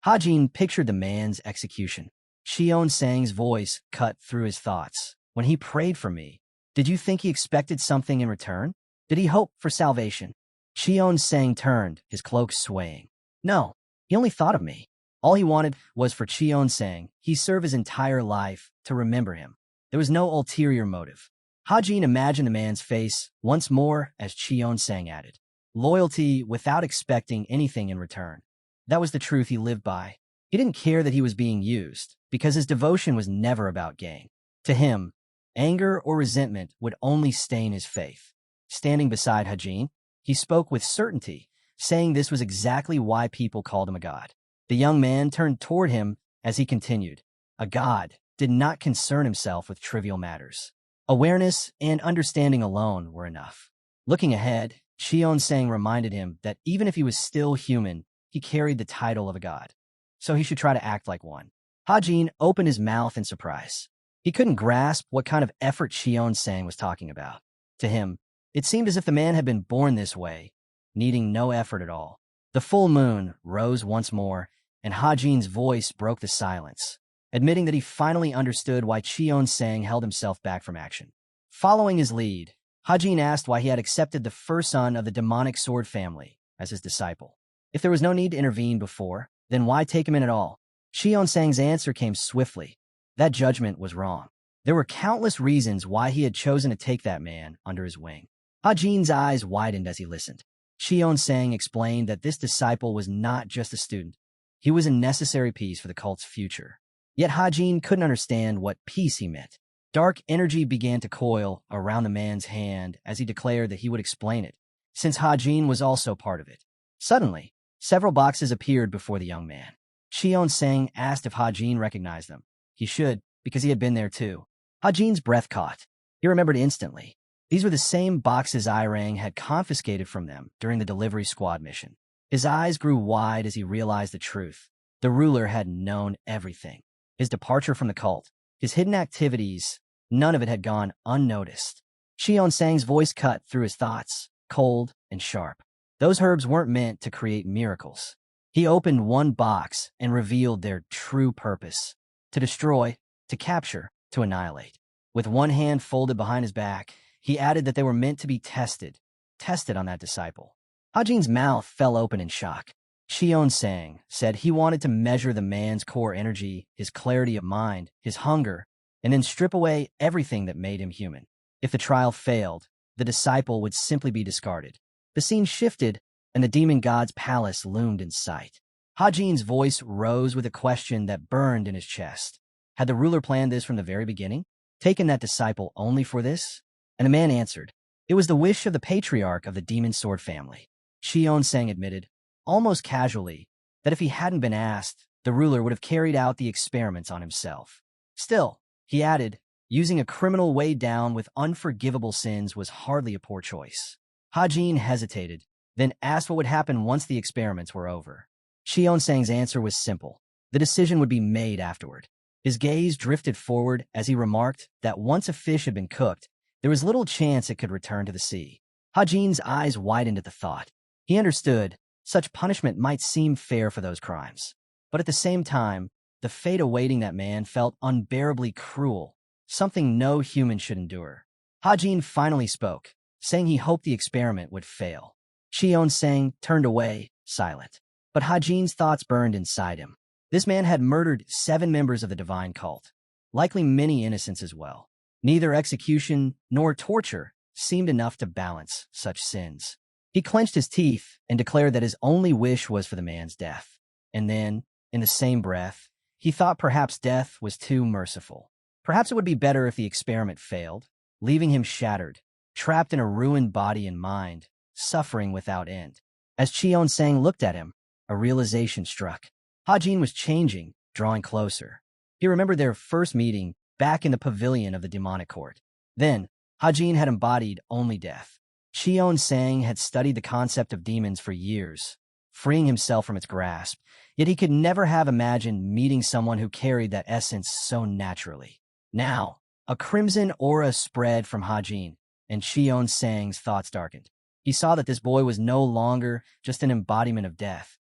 Hajin pictured the man's execution. Cheon-sang's voice cut through his thoughts. When he prayed for me, did you think he expected something in return? Did he hope for salvation? Cheon-sang turned, his cloak swaying. No, he only thought of me. All he wanted was for Cheon-sang, he served his entire life, to remember him. There was no ulterior motive. Hajin imagined the man's face once more as Cheon-sang added. Loyalty without expecting anything in return. That was the truth he lived by. He didn't care that he was being used, because his devotion was never about gain. To him, anger or resentment would only stain his faith. Standing beside Hajin, he spoke with certainty, saying this was exactly why people called him a god. The young man turned toward him as he continued. A god, did not concern himself with trivial matters. Awareness and understanding alone were enough. Looking ahead, Cheon-sang reminded him that even if he was still human, he carried the title of a god. So he should try to act like one. Ha-jin opened his mouth in surprise. He couldn't grasp what kind of effort Cheon-sang was talking about. To him, it seemed as if the man had been born this way, needing no effort at all. The full moon rose once more, and Ha-jin's voice broke the silence, admitting that he finally understood why Cheon-sang held himself back from action. Following his lead, Ha-jin asked why he had accepted the first son of the demonic sword family as his disciple. If there was no need to intervene before, then why take him in at all? Cheon-sang's answer came swiftly. That judgment was wrong. There were countless reasons why he had chosen to take that man under his wing. Ha-jin's eyes widened as he listened. Cheon-sang explained that this disciple was not just a student. He was a necessary piece for the cult's future. Yet Ha-jin couldn't understand what piece he meant. Dark energy began to coil around the man's hand as he declared that he would explain it, since Ha-jin was also part of it. Suddenly, several boxes appeared before the young man. Cheon-sang asked if Ha-jin recognized them. He should, because he had been there too. Ha-jin's breath caught. He remembered instantly. These were the same boxes Irang had confiscated from them during the delivery squad mission. His eyes grew wide as he realized the truth. The ruler had known everything. His departure from the cult, his hidden activities, none of it had gone unnoticed. Cheon-sang's voice cut through his thoughts, cold and sharp. Those herbs weren't meant to create miracles. He opened one box and revealed their true purpose: to destroy, to capture, to annihilate. With one hand folded behind his back, he added that they were meant to be tested on that disciple. Ha-jin's mouth fell open in shock. Cheon-sang said he wanted to measure the man's core energy, his clarity of mind, his hunger, and then strip away everything that made him human. If the trial failed, the disciple would simply be discarded. The scene shifted, and the demon god's palace loomed in sight. Ha-jin's voice rose with a question that burned in his chest. Had the ruler planned this from the very beginning? Taken that disciple only for this? And the man answered, it was the wish of the patriarch of the demon sword family. Cheon-sang admitted, almost casually, that if he hadn't been asked, the ruler would have carried out the experiments on himself. Still, he added, using a criminal weighed down with unforgivable sins was hardly a poor choice. Ha-jin hesitated, then asked what would happen once the experiments were over. Cheon-sang's answer was simple. The decision would be made afterward. His gaze drifted forward as he remarked that once a fish had been cooked, there was little chance it could return to the sea. Ha-jin's eyes widened at the thought. He understood such punishment might seem fair for those crimes. But at the same time, the fate awaiting that man felt unbearably cruel, something no human should endure. Ha-jin finally spoke, saying he hoped the experiment would fail. Cheon-sang turned away, silent. But Ha-jin's thoughts burned inside him. This man had murdered 7 members of the divine cult, likely many innocents as well. Neither execution nor torture seemed enough to balance such sins. He clenched his teeth and declared that his only wish was for the man's death. And then, in the same breath, he thought perhaps death was too merciful. Perhaps it would be better if the experiment failed, leaving him shattered, trapped in a ruined body and mind, suffering without end. As Cheon-sang looked at him, a realization struck. Ha-jin was changing, drawing closer. He remembered their first meeting back in the pavilion of the demonic court. Then, Ha-jin had embodied only death. Cheon-sang had studied the concept of demons for years, freeing himself from its grasp, yet he could never have imagined meeting someone who carried that essence so naturally. Now, a crimson aura spread from Ha-jin, and Cheon-sang's thoughts darkened. He saw that this boy was no longer just an embodiment of death.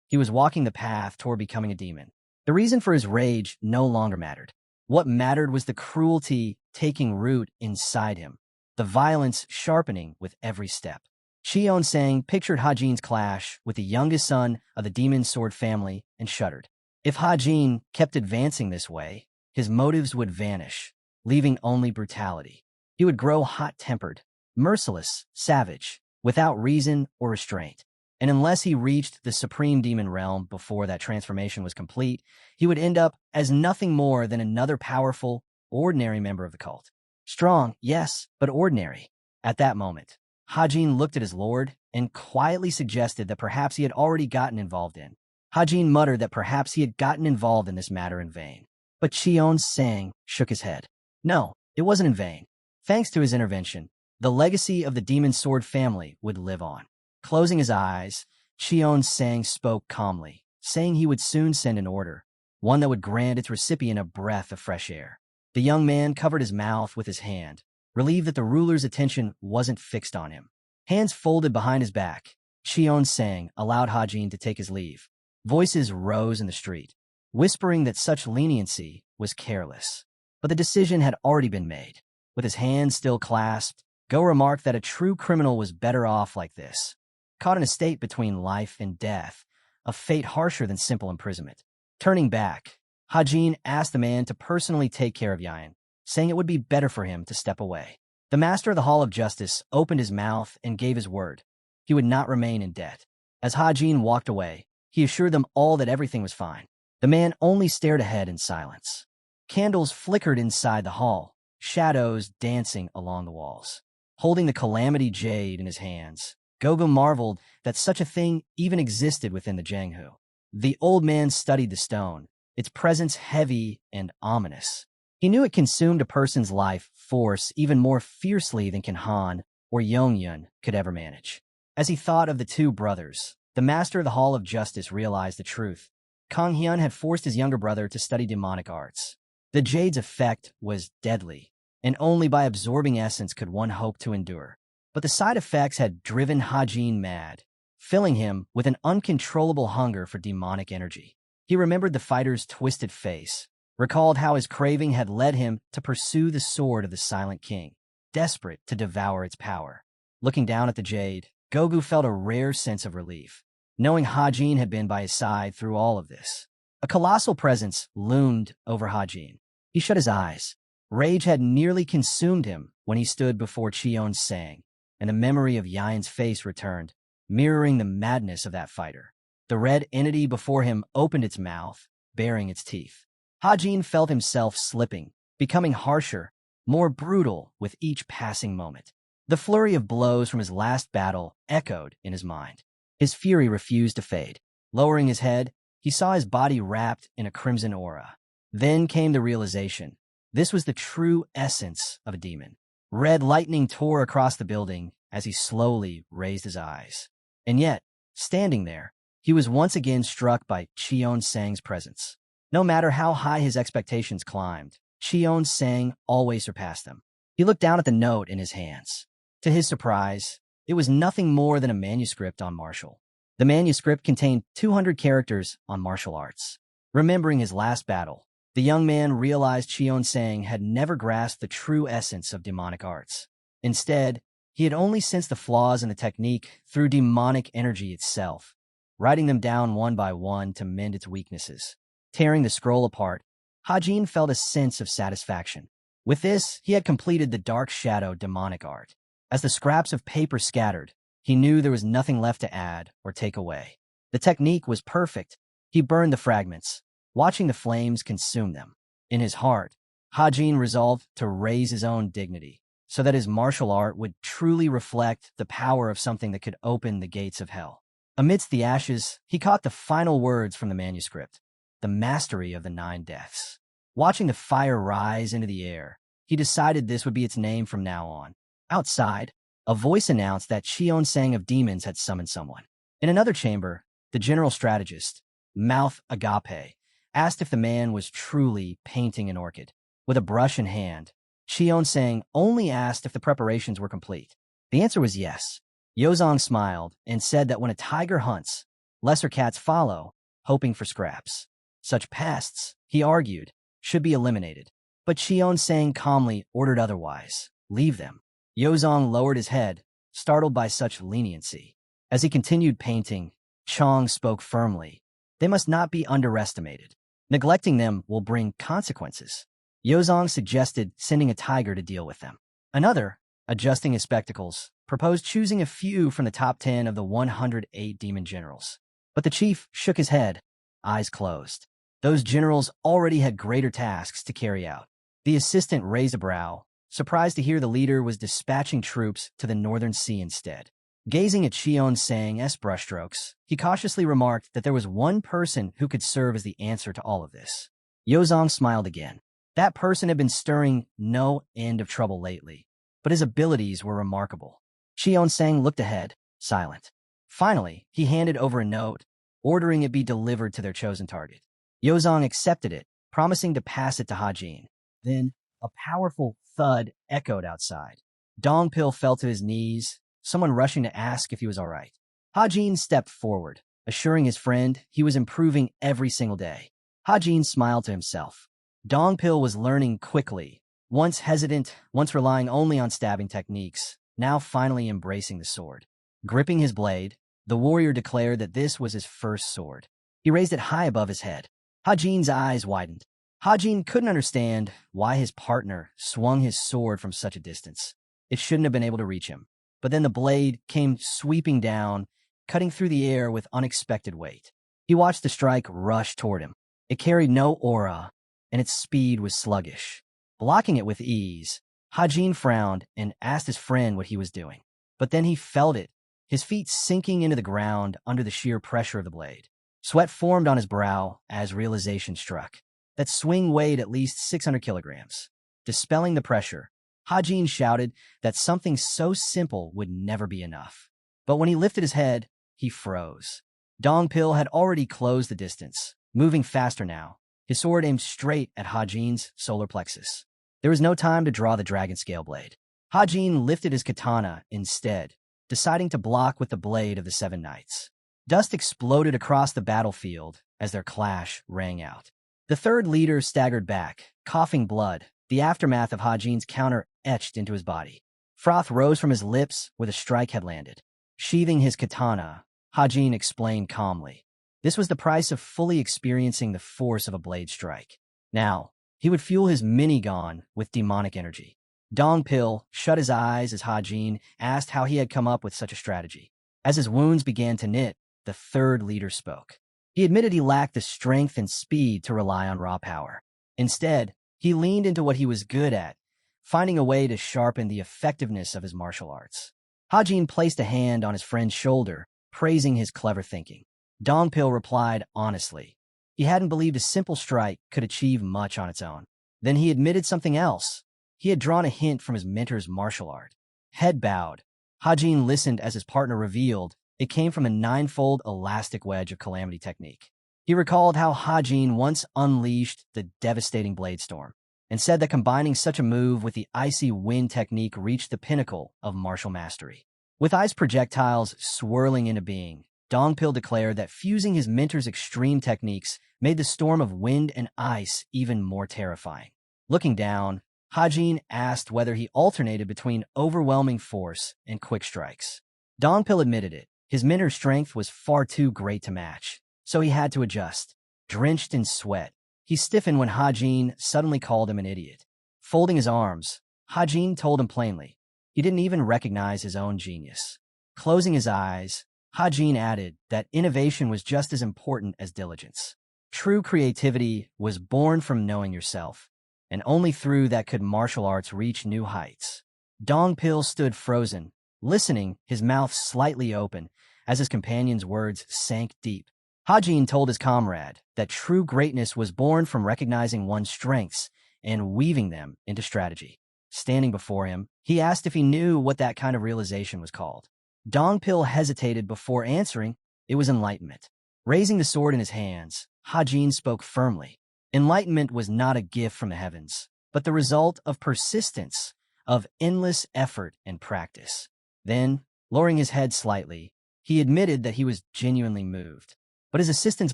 He was walking the path toward becoming a demon. The reason for his rage no longer mattered. What mattered was the cruelty taking root inside him, the violence sharpening with every step. Cheon-sang pictured Ha-jin's clash with the youngest son of the demon sword family and shuddered. If Ha-jin kept advancing this way, his motives would vanish, leaving only brutality. He would grow hot-tempered, merciless, savage, without reason or restraint. And unless he reached the supreme demon realm before that transformation was complete, he would end up as nothing more than another powerful, ordinary member of the cult. Strong, yes, but ordinary. At that moment, Ha-jin looked at his lord and quietly suggested that perhaps he had already gotten involved in. Ha-jin muttered that perhaps he had gotten involved in this matter in vain. But Cheon Sang shook his head. No, it wasn't in vain. Thanks to his intervention, the legacy of the Demon Sword family would live on. Closing his eyes, Cheon Sang spoke calmly, saying he would soon send an order, one that would grant its recipient a breath of fresh air. The young man covered his mouth with his hand, relieved that the ruler's attention wasn't fixed on him. Hands folded behind his back, Cheon Sang allowed Hajin to take his leave. Voices rose in the street, whispering that such leniency was careless. But the decision had already been made. With his hands still clasped, Go remarked that a true criminal was better off like this, caught in a state between life and death, a fate harsher than simple imprisonment. Turning back, Hajin asked the man to personally take care of Yayan, saying it would be better for him to step away. The master of the Hall of Justice opened his mouth and gave his word. He would not remain in debt. As Hajin walked away, he assured them all that everything was fine. The man only stared ahead in silence. Candles flickered inside the hall, shadows dancing along the walls. Holding the Calamity Jade in his hands, Gogo marveled that such a thing even existed within the Janghu. The old man studied the stone, its presence heavy and ominous. He knew it consumed a person's life force even more fiercely than Kanhan or Yongyun could ever manage. As he thought of the two brothers, the master of the Hall of Justice realized the truth. Kang Hyun had forced his younger brother to study demonic arts. The jade's effect was deadly, and only by absorbing essence could one hope to endure. But the side effects had driven Hajin mad, filling him with an uncontrollable hunger for demonic energy. He remembered the fighter's twisted face, recalled how his craving had led him to pursue the sword of the Silent King, desperate to devour its power. Looking down at the jade, Gogu felt a rare sense of relief, knowing Hajin had been by his side through all of this. A colossal presence loomed over Hajin. He shut his eyes. Rage had nearly consumed him when he stood before Cheon Sang, and the memory of Yayan's face returned, mirroring the madness of that fighter. The red entity before him opened its mouth, baring its teeth. Hajin felt himself slipping, becoming harsher, more brutal with each passing moment. The flurry of blows from his last battle echoed in his mind. His fury refused to fade. Lowering his head, he saw his body wrapped in a crimson aura. Then came the realization. This was the true essence of a demon. Red lightning tore across the building as he slowly raised his eyes. And yet, standing there, he was once again struck by Cheon Sang's presence. No matter how high his expectations climbed, Cheon Sang always surpassed them. He looked down at the note in his hands. To his surprise, it was nothing more than a manuscript on martial. The manuscript contained 200 characters on martial arts. Remembering his last battle, the young man realized Cheon Sang had never grasped the true essence of demonic arts. Instead, he had only sensed the flaws in the technique through demonic energy itself, writing them down one by one to mend its weaknesses. Tearing the scroll apart, Hajin felt a sense of satisfaction. With this, he had completed the Dark Shadow demonic art. As the scraps of paper scattered, he knew there was nothing left to add or take away. The technique was perfect. He burned the fragments, watching the flames consume them. In his heart, Hajin resolved to raise his own dignity, so that his martial art would truly reflect the power of something that could open the gates of hell. Amidst the ashes, he caught the final words from the manuscript, the mastery of the 9 deaths. Watching the fire rise into the air, he decided this would be its name from now on. Outside, a voice announced that Cheon Sang of Demons had summoned someone. In another chamber, the general strategist, Mouth Agape, asked if the man was truly painting an orchid. With a brush in hand, Cheon Sang only asked if the preparations were complete. The answer was yes. Yozong smiled and said that when a tiger hunts, lesser cats follow, hoping for scraps. Such pests, he argued, should be eliminated. But Cheon Sang calmly ordered otherwise. Leave them. Yozong lowered his head, startled by such leniency. As he continued painting, Chong spoke firmly. They must not be underestimated. Neglecting them will bring consequences. Yozong suggested sending a tiger to deal with them. Another, adjusting his spectacles, proposed choosing a few from the top 10 of the 108 demon generals. But the chief shook his head, eyes closed. Those generals already had greater tasks to carry out. The assistant raised a brow, surprised to hear the leader was dispatching troops to the Northern Sea instead. Gazing at Cheon Sang's brushstrokes, he cautiously remarked that there was one person who could serve as the answer to all of this. Yozong smiled again. That person had been stirring no end of trouble lately, but his abilities were remarkable. Xionsang looked ahead, silent. Finally, he handed over a note, ordering it be delivered to their chosen target. Yozong accepted it, promising to pass it to Hajin. Then, a powerful thud echoed outside. Dongpil fell to his knees, someone rushing to ask if he was all right. Hajin stepped forward, assuring his friend he was improving every single day. Hajin smiled to himself. Dongpil was learning quickly, once hesitant, once relying only on stabbing techniques, now finally embracing the sword. Gripping his blade, the warrior declared that this was his first sword. He raised it high above his head. Hajin's eyes widened. Hajin couldn't understand why his partner swung his sword from such a distance. It shouldn't have been able to reach him. But then the blade came sweeping down, cutting through the air with unexpected weight. He watched the strike rush toward him. It carried no aura, and its speed was sluggish. Blocking it with ease, Hajin frowned and asked his friend what he was doing. But then he felt it, his feet sinking into the ground under the sheer pressure of the blade. Sweat formed on his brow as realization struck. That swing weighed at least 600 kilograms. Dispelling the pressure, Hajin shouted that something so simple would never be enough. But when he lifted his head, he froze. Dongpil had already closed the distance, moving faster now, his sword aimed straight at Hajin's solar plexus. There was no time to draw the dragon scale blade. Hajin lifted his katana instead, deciding to block with the blade of the Seven Knights. Dust exploded across the battlefield as their clash rang out. The third leader staggered back, coughing blood, the aftermath of Hajin's counter etched into his body. Froth rose from his lips where the strike had landed. Sheathing his katana, Hajin explained calmly. This was the price of fully experiencing the force of a blade strike. Now, he would fuel his minigun with demonic energy. Dongpil shut his eyes as Hajin asked how he had come up with such a strategy. As his wounds began to knit, the third leader spoke. He admitted he lacked the strength and speed to rely on raw power. Instead, he leaned into what he was good at, finding a way to sharpen the effectiveness of his martial arts. Hajin placed a hand on his friend's shoulder, praising his clever thinking. Dongpil replied honestly. He hadn't believed a simple strike could achieve much on its own. Then he admitted something else. He had drawn a hint from his mentor's martial art. Head bowed. Hajin listened as his partner revealed it came from a ninefold elastic wedge of calamity technique. He recalled how Hajin once unleashed the devastating blade storm, and said that combining such a move with the icy wind technique reached the pinnacle of martial mastery. With ice projectiles swirling into being, Dongpil declared that fusing his mentor's extreme techniques made the storm of wind and ice even more terrifying. Looking down, Hajin asked whether he alternated between overwhelming force and quick strikes. Dongpil admitted it. His mentor's strength was far too great to match, so he had to adjust. Drenched in sweat, he stiffened when Hajin suddenly called him an idiot. Folding his arms, Hajin told him plainly he didn't even recognize his own genius. Closing his eyes, Hajin added that innovation was just as important as diligence. True creativity was born from knowing yourself, and only through that could martial arts reach new heights. Dongpil stood frozen, listening, his mouth slightly open, as his companion's words sank deep. Hajin told his comrade that true greatness was born from recognizing one's strengths and weaving them into strategy. Standing before him, he asked if he knew what that kind of realization was called. Dongpil hesitated before answering. It was enlightenment. Raising the sword in his hands, Hajin spoke firmly. Enlightenment was not a gift from the heavens, but the result of persistence, of endless effort and practice. Then, lowering his head slightly, he admitted that he was genuinely moved. But his assistant's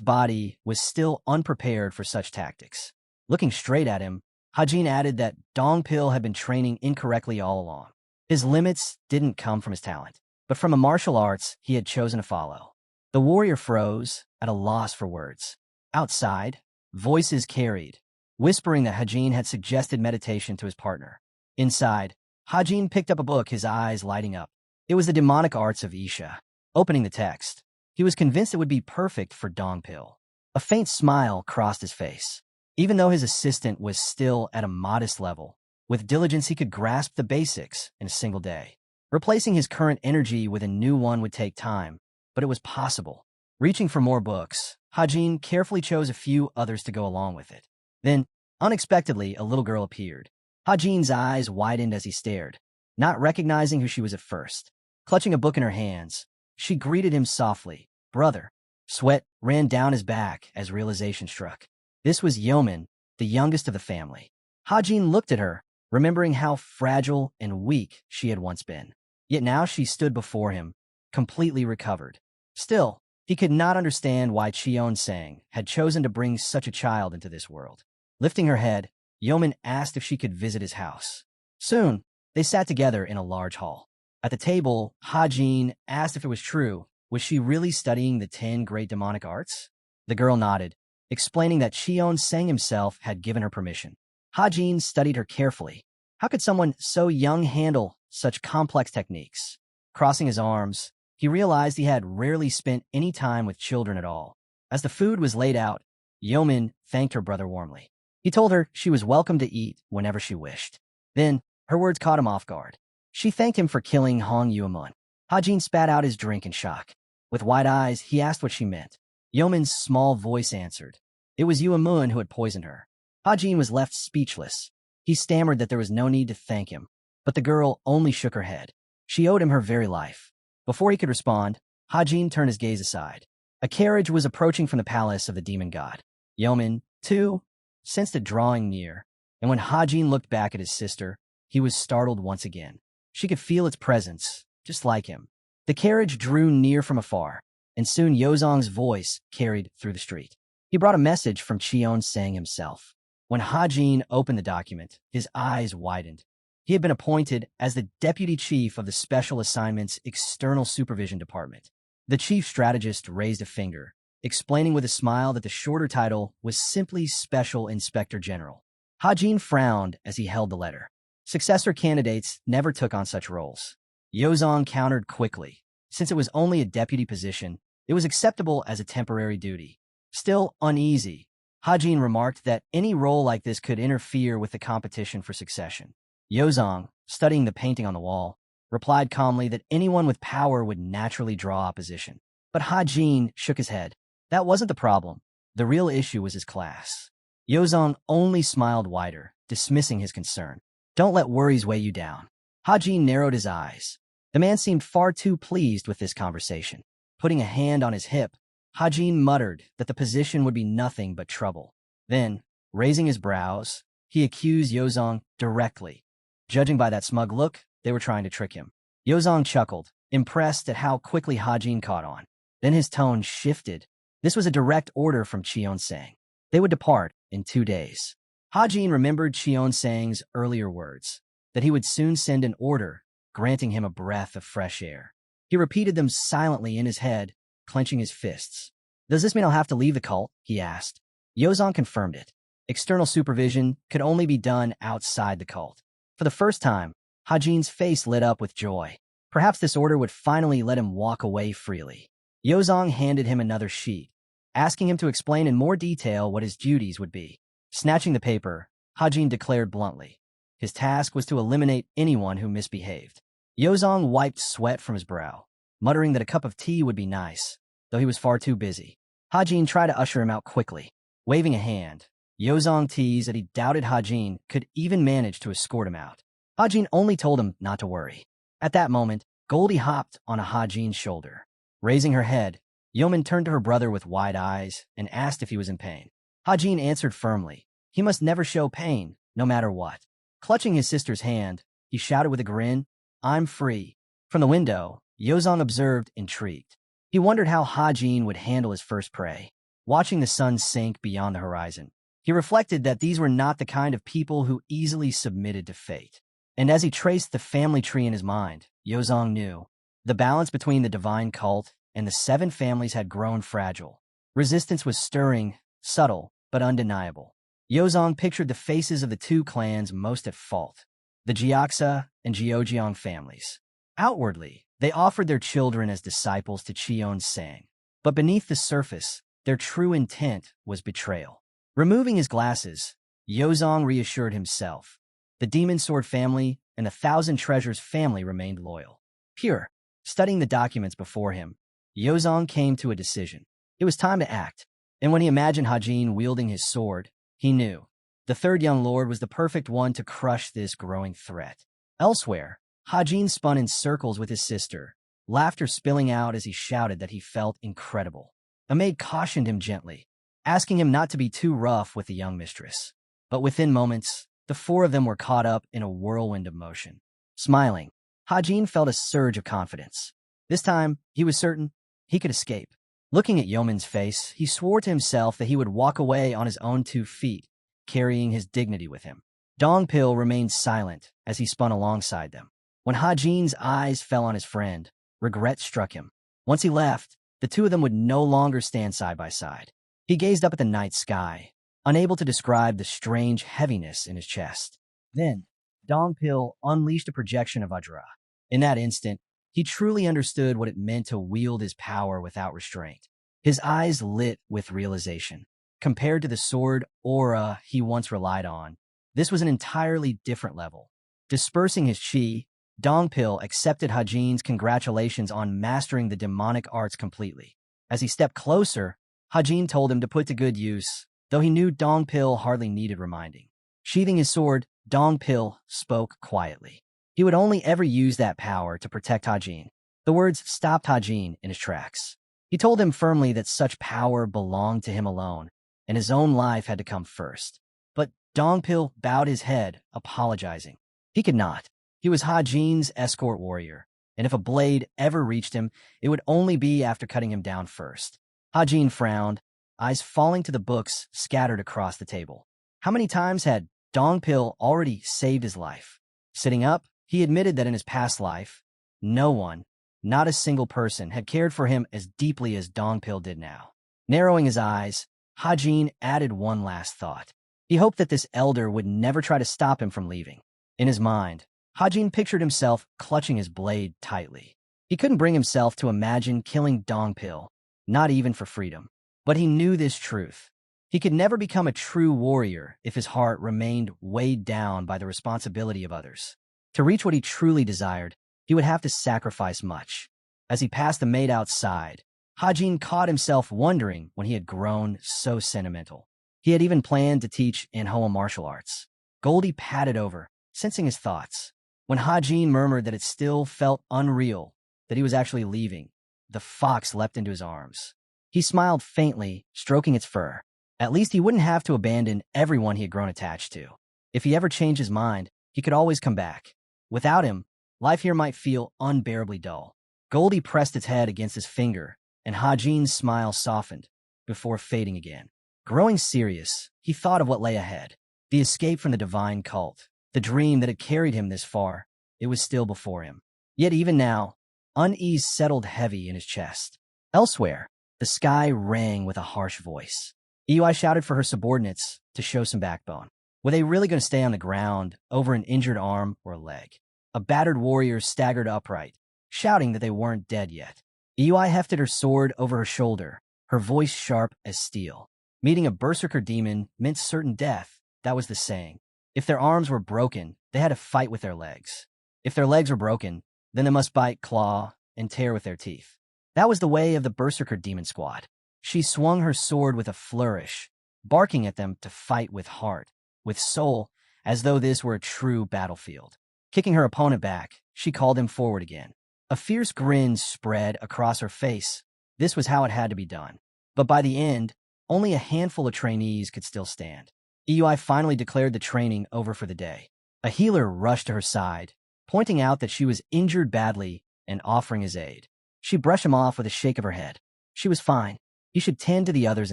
body was still unprepared for such tactics. Looking straight at him, Hajin added that Dongpil had been training incorrectly all along. His limits didn't come from his talent, but from the martial arts he had chosen to follow. The warrior froze, at a loss for words. Outside, voices carried, whispering that Hajin had suggested meditation to his partner. Inside, Hajin picked up a book, his eyes lighting up. It was the demonic arts of Isha. Opening the text, he was convinced it would be perfect for Dongpil. A faint smile crossed his face. Even though his assistant was still at a modest level, with diligence he could grasp the basics in a single day. Replacing his current energy with a new one would take time, but it was possible. Reaching for more books, Hajin carefully chose a few others to go along with it. Then, unexpectedly, a little girl appeared. Hajin's eyes widened as he stared, not recognizing who she was at first. Clutching a book in her hands, she greeted him softly, "Brother." Sweat ran down his back as realization struck. This was Yeoman, the youngest of the family. Hajin looked at her, remembering how fragile and weak she had once been. Yet now she stood before him, completely recovered. Still, he could not understand why Cheon-sang had chosen to bring such a child into this world. Lifting her head, Yeoman asked if she could visit his house. Soon, they sat together in a large hall. At the table, Hajin asked if it was true. Was she really studying the 10 great demonic arts? The girl nodded, explaining that Cheon-sang himself had given her permission. Hajin studied her carefully. How could someone so young handle such complex techniques? Crossing his arms, he realized he had rarely spent any time with children at all. As the food was laid out, Yeoman thanked her brother warmly. He told her she was welcome to eat whenever she wished. Then, her words caught him off guard. She thanked him for killing Hong Yuemun. Hajin spat out his drink in shock. With wide eyes, he asked what she meant. Yeoman's small voice answered. It was Yuemun who had poisoned her. Hajin was left speechless. He stammered that there was no need to thank him, but the girl only shook her head. She owed him her very life. Before he could respond, Hajin turned his gaze aside. A carriage was approaching from the palace of the demon god. Yeoman, too, sensed it drawing near, and when Hajin looked back at his sister, he was startled once again. She could feel its presence, just like him. The carriage drew near from afar, and soon Yozong's voice carried through the street. He brought a message from Cheon-sang himself. When Hajin opened the document, his eyes widened. He had been appointed as the deputy chief of the Special Assignments External Supervision Department. The chief strategist raised a finger, explaining with a smile that the shorter title was simply Special Inspector General. Hajin frowned as he held the letter. Successor candidates never took on such roles. Yozong countered quickly. Since it was only a deputy position, it was acceptable as a temporary duty. Still uneasy, Hajin remarked that any role like this could interfere with the competition for succession. Yozong, studying the painting on the wall, replied calmly that anyone with power would naturally draw opposition. But Hajin shook his head. That wasn't the problem. The real issue was his class. Yozong only smiled wider, dismissing his concern. Don't let worries weigh you down. Hajin narrowed his eyes. The man seemed far too pleased with this conversation. Putting a hand on his hip, Hajin muttered that the position would be nothing but trouble. Then, raising his brows, he accused Yozong directly. Judging by that smug look, they were trying to trick him. Yozong chuckled, impressed at how quickly Hajin caught on. Then his tone shifted. This was a direct order from Cheon-sang. They would depart in 2 days. Hajin remembered Cheon-sang's earlier words, that he would soon send an order, granting him a breath of fresh air. He repeated them silently in his head, clenching his fists. Does this mean I'll have to leave the cult? He asked. Yozong confirmed it. External supervision could only be done outside the cult. For the first time, Hajin's face lit up with joy. Perhaps this order would finally let him walk away freely. Yozong handed him another sheet, asking him to explain in more detail what his duties would be. Snatching the paper, Hajin declared bluntly. His task was to eliminate anyone who misbehaved. Yozong wiped sweat from his brow, muttering that a cup of tea would be nice, though he was far too busy. Hajin tried to usher him out quickly. Waving a hand, Yozong teased that he doubted Hajin could even manage to escort him out. Hajin only told him not to worry. At that moment, Goldie hopped on a Hajin's shoulder. Raising her head, Yeoman turned to her brother with wide eyes and asked if he was in pain. Hajin answered firmly. He must never show pain, no matter what. Clutching his sister's hand, he shouted with a grin, I'm free. From the window, Yozong observed, intrigued. He wondered how Hajin would handle his first prey. Watching the sun sink beyond the horizon, he reflected that these were not the kind of people who easily submitted to fate. And as he traced the family tree in his mind, Yozong knew the balance between the divine cult and the 7 families had grown fragile. Resistance was stirring, subtle, but undeniable. Yozong pictured the faces of the 2 clans most at fault, the Jiaxa and Jeojeong families. Outwardly, they offered their children as disciples to Cheon-sang, but beneath the surface, their true intent was betrayal. Removing his glasses, Yozong reassured himself. The Demon Sword family and the Thousand Treasures family remained loyal. Pure, studying the documents before him, Yozong came to a decision. It was time to act, and when he imagined Hajin wielding his sword, He knew. The third young lord was the perfect one to crush this growing threat. Elsewhere, Hajin spun in circles with his sister, laughter spilling out as he shouted that he felt incredible. A maid cautioned him gently, asking him not to be too rough with the young mistress. But within moments, the four of them were caught up in a whirlwind of motion. Smiling, Hajin felt a surge of confidence. This time, he was certain he could escape. Looking at Yeoman's face, he swore to himself that he would walk away on his own 2 feet, carrying his dignity with him. Dongpil remained silent as he spun alongside them. When Hajin's eyes fell on his friend, regret struck him. Once he left, the two of them would no longer stand side by side. He gazed up at the night sky, unable to describe the strange heaviness in his chest. Then, Dongpil unleashed a projection of Vajra. In that instant, he truly understood what it meant to wield his power without restraint. His eyes lit with realization. Compared to the sword aura he once relied on, this was an entirely different level. Dispersing his chi, Dongpil accepted Hajin's congratulations on mastering the demonic arts completely. As he stepped closer, Hajin told him to put to good use, though he knew Dongpil hardly needed reminding. Sheathing his sword, Dongpil spoke quietly. He would only ever use that power to protect Hajin. The words stopped Hajin in his tracks. He told him firmly that such power belonged to him alone, and his own life had to come first. But Dongpil bowed his head, apologizing. He could not. He was Hajin's escort warrior, and if a blade ever reached him, it would only be after cutting him down first. Hajin frowned, eyes falling to the books scattered across the table. How many times had Dongpil already saved his life? Sitting up, he admitted that in his past life, no one, not a single person, had cared for him as deeply as Dongpil did now. Narrowing his eyes, Hajin added one last thought. He hoped that this elder would never try to stop him from leaving. In his mind, Hajin pictured himself clutching his blade tightly. He couldn't bring himself to imagine killing Dongpil, not even for freedom. But he knew this truth. He could never become a true warrior if his heart remained weighed down by the responsibility of others. To reach what he truly desired, he would have to sacrifice much. As he passed the maid outside, Hajin caught himself wondering when he had grown so sentimental. He had even planned to teach Manhwa martial arts. Goldie patted over, sensing his thoughts. When Hajin murmured that it still felt unreal, that he was actually leaving, the fox leapt into his arms. He smiled faintly, stroking its fur. At least he wouldn't have to abandon everyone he had grown attached to. If he ever changed his mind, he could always come back. Without him, life here might feel unbearably dull. Goldie pressed its head against his finger, and Hajin's smile softened, before fading again. Growing serious, he thought of what lay ahead. The escape from the divine cult, the dream that had carried him this far, it was still before him. Yet even now, unease settled heavy in his chest. Elsewhere, the sky rang with a harsh voice. Ei shouted for her subordinates to show some backbone. Were they really going to stay on the ground, over an injured arm or leg? A battered warrior staggered upright, shouting that they weren't dead yet. Ei hefted her sword over her shoulder, her voice sharp as steel. Meeting a berserker demon meant certain death, that was the saying. If their arms were broken, they had to fight with their legs. If their legs were broken, then they must bite, claw, and tear with their teeth. That was the way of the berserker demon squad. She swung her sword with a flourish, barking at them to fight with heart, with soul, as though this were a true battlefield. Kicking her opponent back, she called him forward again. A fierce grin spread across her face. This was how it had to be done. But by the end, only a handful of trainees could still stand. Ei finally declared the training over for the day. A healer rushed to her side, pointing out that she was injured badly and offering his aid. She brushed him off with a shake of her head. She was fine. He should tend to the others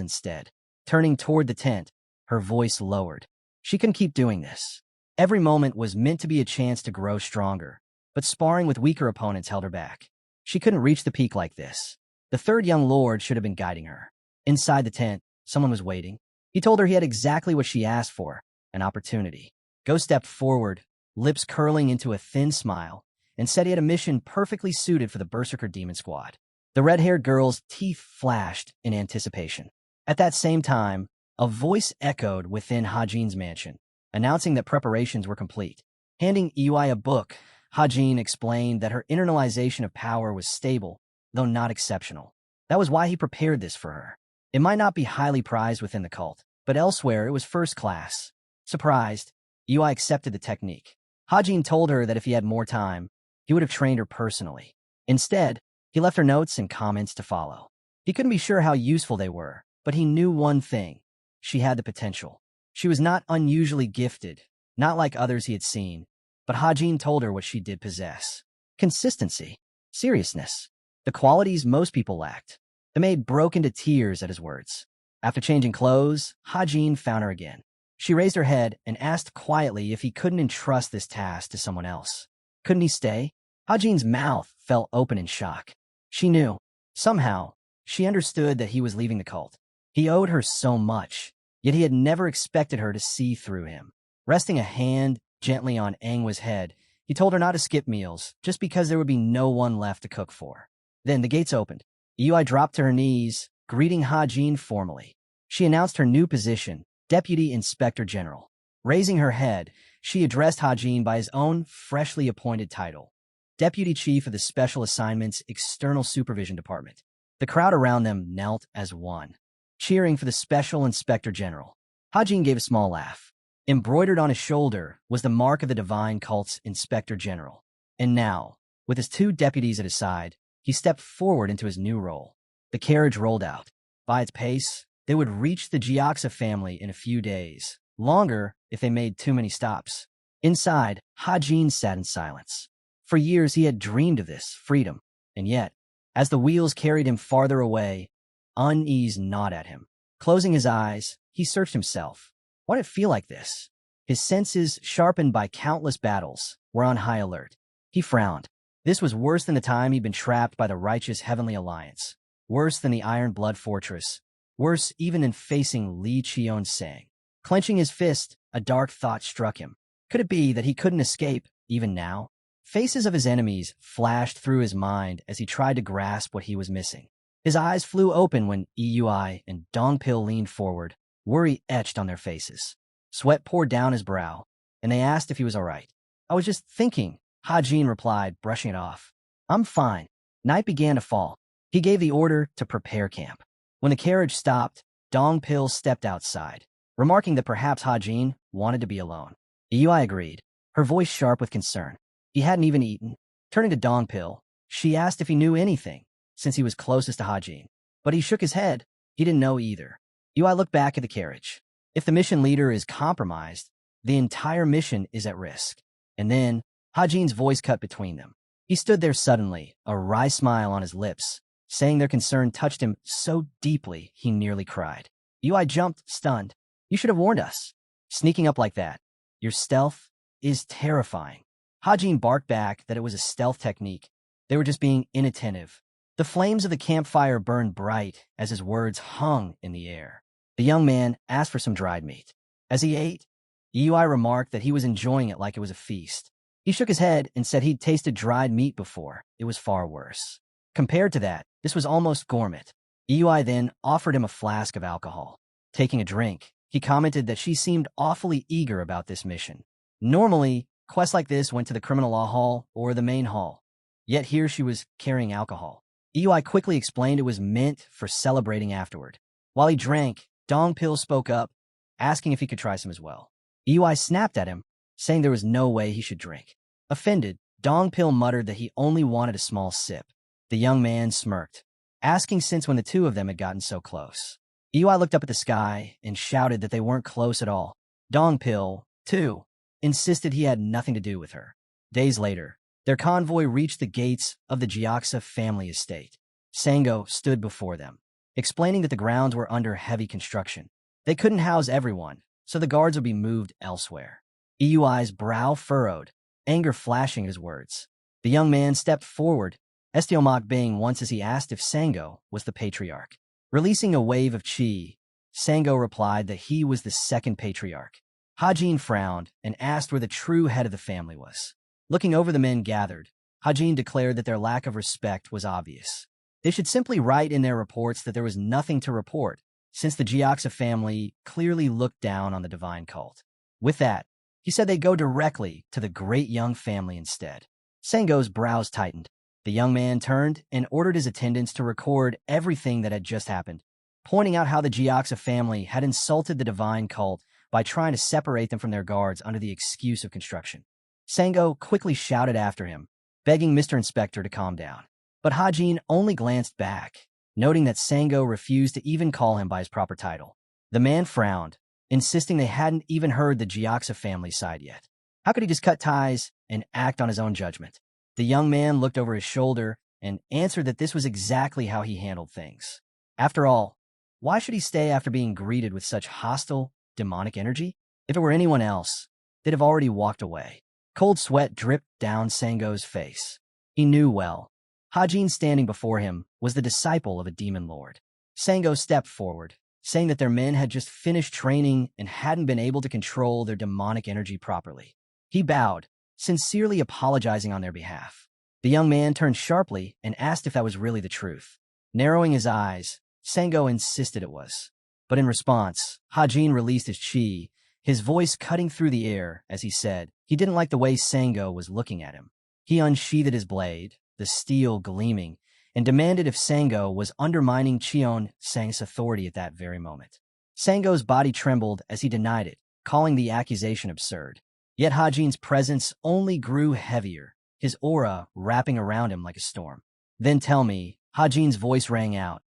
instead. Turning toward the tent, her voice lowered. She couldn't keep doing this. Every moment was meant to be a chance to grow stronger, but sparring with weaker opponents held her back. She couldn't reach the peak like this. The third young lord should have been guiding her. Inside the tent, someone was waiting. He told her he had exactly what she asked for, an opportunity. Go stepped forward, lips curling into a thin smile, and said he had a mission perfectly suited for the Berserker Demon Squad. The red-haired girl's teeth flashed in anticipation. At that same time, a voice echoed within Hajin's mansion, announcing that preparations were complete. Handing Ei a book, Hajin explained that her internalization of power was stable, though not exceptional. That was why he prepared this for her. It might not be highly prized within the cult, but elsewhere it was first class. Surprised, Yui accepted the technique. Hajin told her that if he had more time, he would have trained her personally. Instead, he left her notes and comments to follow. He couldn't be sure how useful they were, but he knew one thing. She had the potential. She was not unusually gifted, not like others he had seen, but Hajin told her what she did possess. Consistency, seriousness, the qualities most people lacked. The maid broke into tears at his words. After changing clothes, Hajin found her again. She raised her head and asked quietly if he couldn't entrust this task to someone else. Couldn't he stay? Hajin's mouth fell open in shock. She knew. Somehow, she understood that he was leaving the cult. He owed her so much, yet he had never expected her to see through him. Resting a hand gently on Anghwa's head, he told her not to skip meals, just because there would be no one left to cook for. Then the gates opened. Yui dropped to her knees, greeting Hajin formally. She announced her new position, Deputy Inspector General. Raising her head, she addressed Hajin by his own freshly appointed title, Deputy Chief of the Special Assignments External Supervision Department. The crowd around them knelt as one, cheering for the Special Inspector General. Hajin gave a small laugh. Embroidered on his shoulder was the mark of the Divine Cult's Inspector General. And now, with his two deputies at his side, he stepped forward into his new role. The carriage rolled out. By its pace, they would reach the Gyaxa family in a few days, longer if they made too many stops. Inside, Hajin sat in silence. For years he had dreamed of this, freedom, and yet, as the wheels carried him farther away, unease gnawed at him. Closing his eyes, he searched himself. Why did it feel like this? His senses, sharpened by countless battles, were on high alert. He frowned. This was worse than the time he'd been trapped by the righteous Heavenly Alliance. Worse than the Iron Blood Fortress. Worse even than facing Li Qian-sang. Clenching his fist, a dark thought struck him. Could it be that he couldn't escape, even now? Faces of his enemies flashed through his mind as he tried to grasp what he was missing. His eyes flew open when Yui and Dongpil leaned forward, worry etched on their faces. Sweat poured down his brow, and they asked if he was all right. I was just thinking, Hajin replied, brushing it off. I'm fine. Night began to fall. He gave the order to prepare camp. When the carriage stopped, Dongpil stepped outside, remarking that perhaps Hajin wanted to be alone. Yui agreed, her voice sharp with concern. He hadn't even eaten. Turning to Dongpil, she asked if he knew anything, since he was closest to Hajin. But he shook his head. He didn't know either. Yui looked back at the carriage. If the mission leader is compromised, the entire mission is at risk. And then, Hajin's voice cut between them. He stood there suddenly, a wry smile on his lips, saying their concern touched him so deeply he nearly cried. Yui jumped, stunned. You should have warned us. Sneaking up like that. Your stealth is terrifying. Hajin barked back that it was a stealth technique. They were just being inattentive. The flames of the campfire burned bright as his words hung in the air. The young man asked for some dried meat. As he ate, Yui remarked that he was enjoying it like it was a feast. He shook his head and said he'd tasted dried meat before. It was far worse. Compared to that, this was almost gourmet. Yui then offered him a flask of alcohol. Taking a drink, he commented that she seemed awfully eager about this mission. Normally, quests like this went to the criminal law hall or the main hall. Yet here she was carrying alcohol. Yui quickly explained it was meant for celebrating afterward. While he drank, Dongpil spoke up, asking if he could try some as well. Yui snapped at him, saying there was no way he should drink. Offended, Dongpil muttered that he only wanted a small sip. The young man smirked, asking since when the two of them had gotten so close. Yui looked up at the sky and shouted that they weren't close at all. Dongpil, too, insisted he had nothing to do with her. Days later, their convoy reached the gates of the Gyaxa family estate. Sango stood before them, explaining that the grounds were under heavy construction. They couldn't house everyone, so the guards would be moved elsewhere. Yui's brow furrowed, anger flashing at his words. The young man stepped forward, Estiomak baying once as he asked if Sango was the patriarch. Releasing a wave of chi, Sango replied that he was the second patriarch. Hajin frowned and asked where the true head of the family was. Looking over the men gathered, Hajin declared that their lack of respect was obvious. They should simply write in their reports that there was nothing to report, since the Gyaxa family clearly looked down on the divine cult. With that, he said they'd go directly to the great young family instead. Sango's brows tightened. The young man turned and ordered his attendants to record everything that had just happened. pointing out how the Jiaxa family had insulted the divine cult by trying to separate them from their guards under the excuse of construction. Sango quickly shouted after him, begging Mr. Inspector to calm down. But Hajin only glanced back, noting that Sango refused to even call him by his proper title. The man frowned, insisting they hadn't even heard the Jiaxa family side yet. How could he just cut ties and act on his own judgment? The young man looked over his shoulder and answered that this was exactly how he handled things. After all, why should he stay after being greeted with such hostile, demonic energy? If it were anyone else, they'd have already walked away. Cold sweat dripped down Sango's face. He knew well. Hajin standing before him was the disciple of a demon lord. Sango stepped forward, saying that their men had just finished training and hadn't been able to control their demonic energy properly. He bowed, sincerely apologizing on their behalf. The young man turned sharply and asked if that was really the truth. Narrowing his eyes, Sango insisted it was. But in response, Hajin released his chi, his voice cutting through the air as he said he didn't like the way Sango was looking at him. He unsheathed his blade, the steel gleaming, and demanded if Sango was undermining Cheon Sang's authority at that very moment. Sango's body trembled as he denied it, calling the accusation absurd. Yet Hajin's presence only grew heavier, his aura wrapping around him like a storm. Then tell me, Hajin's voice rang out,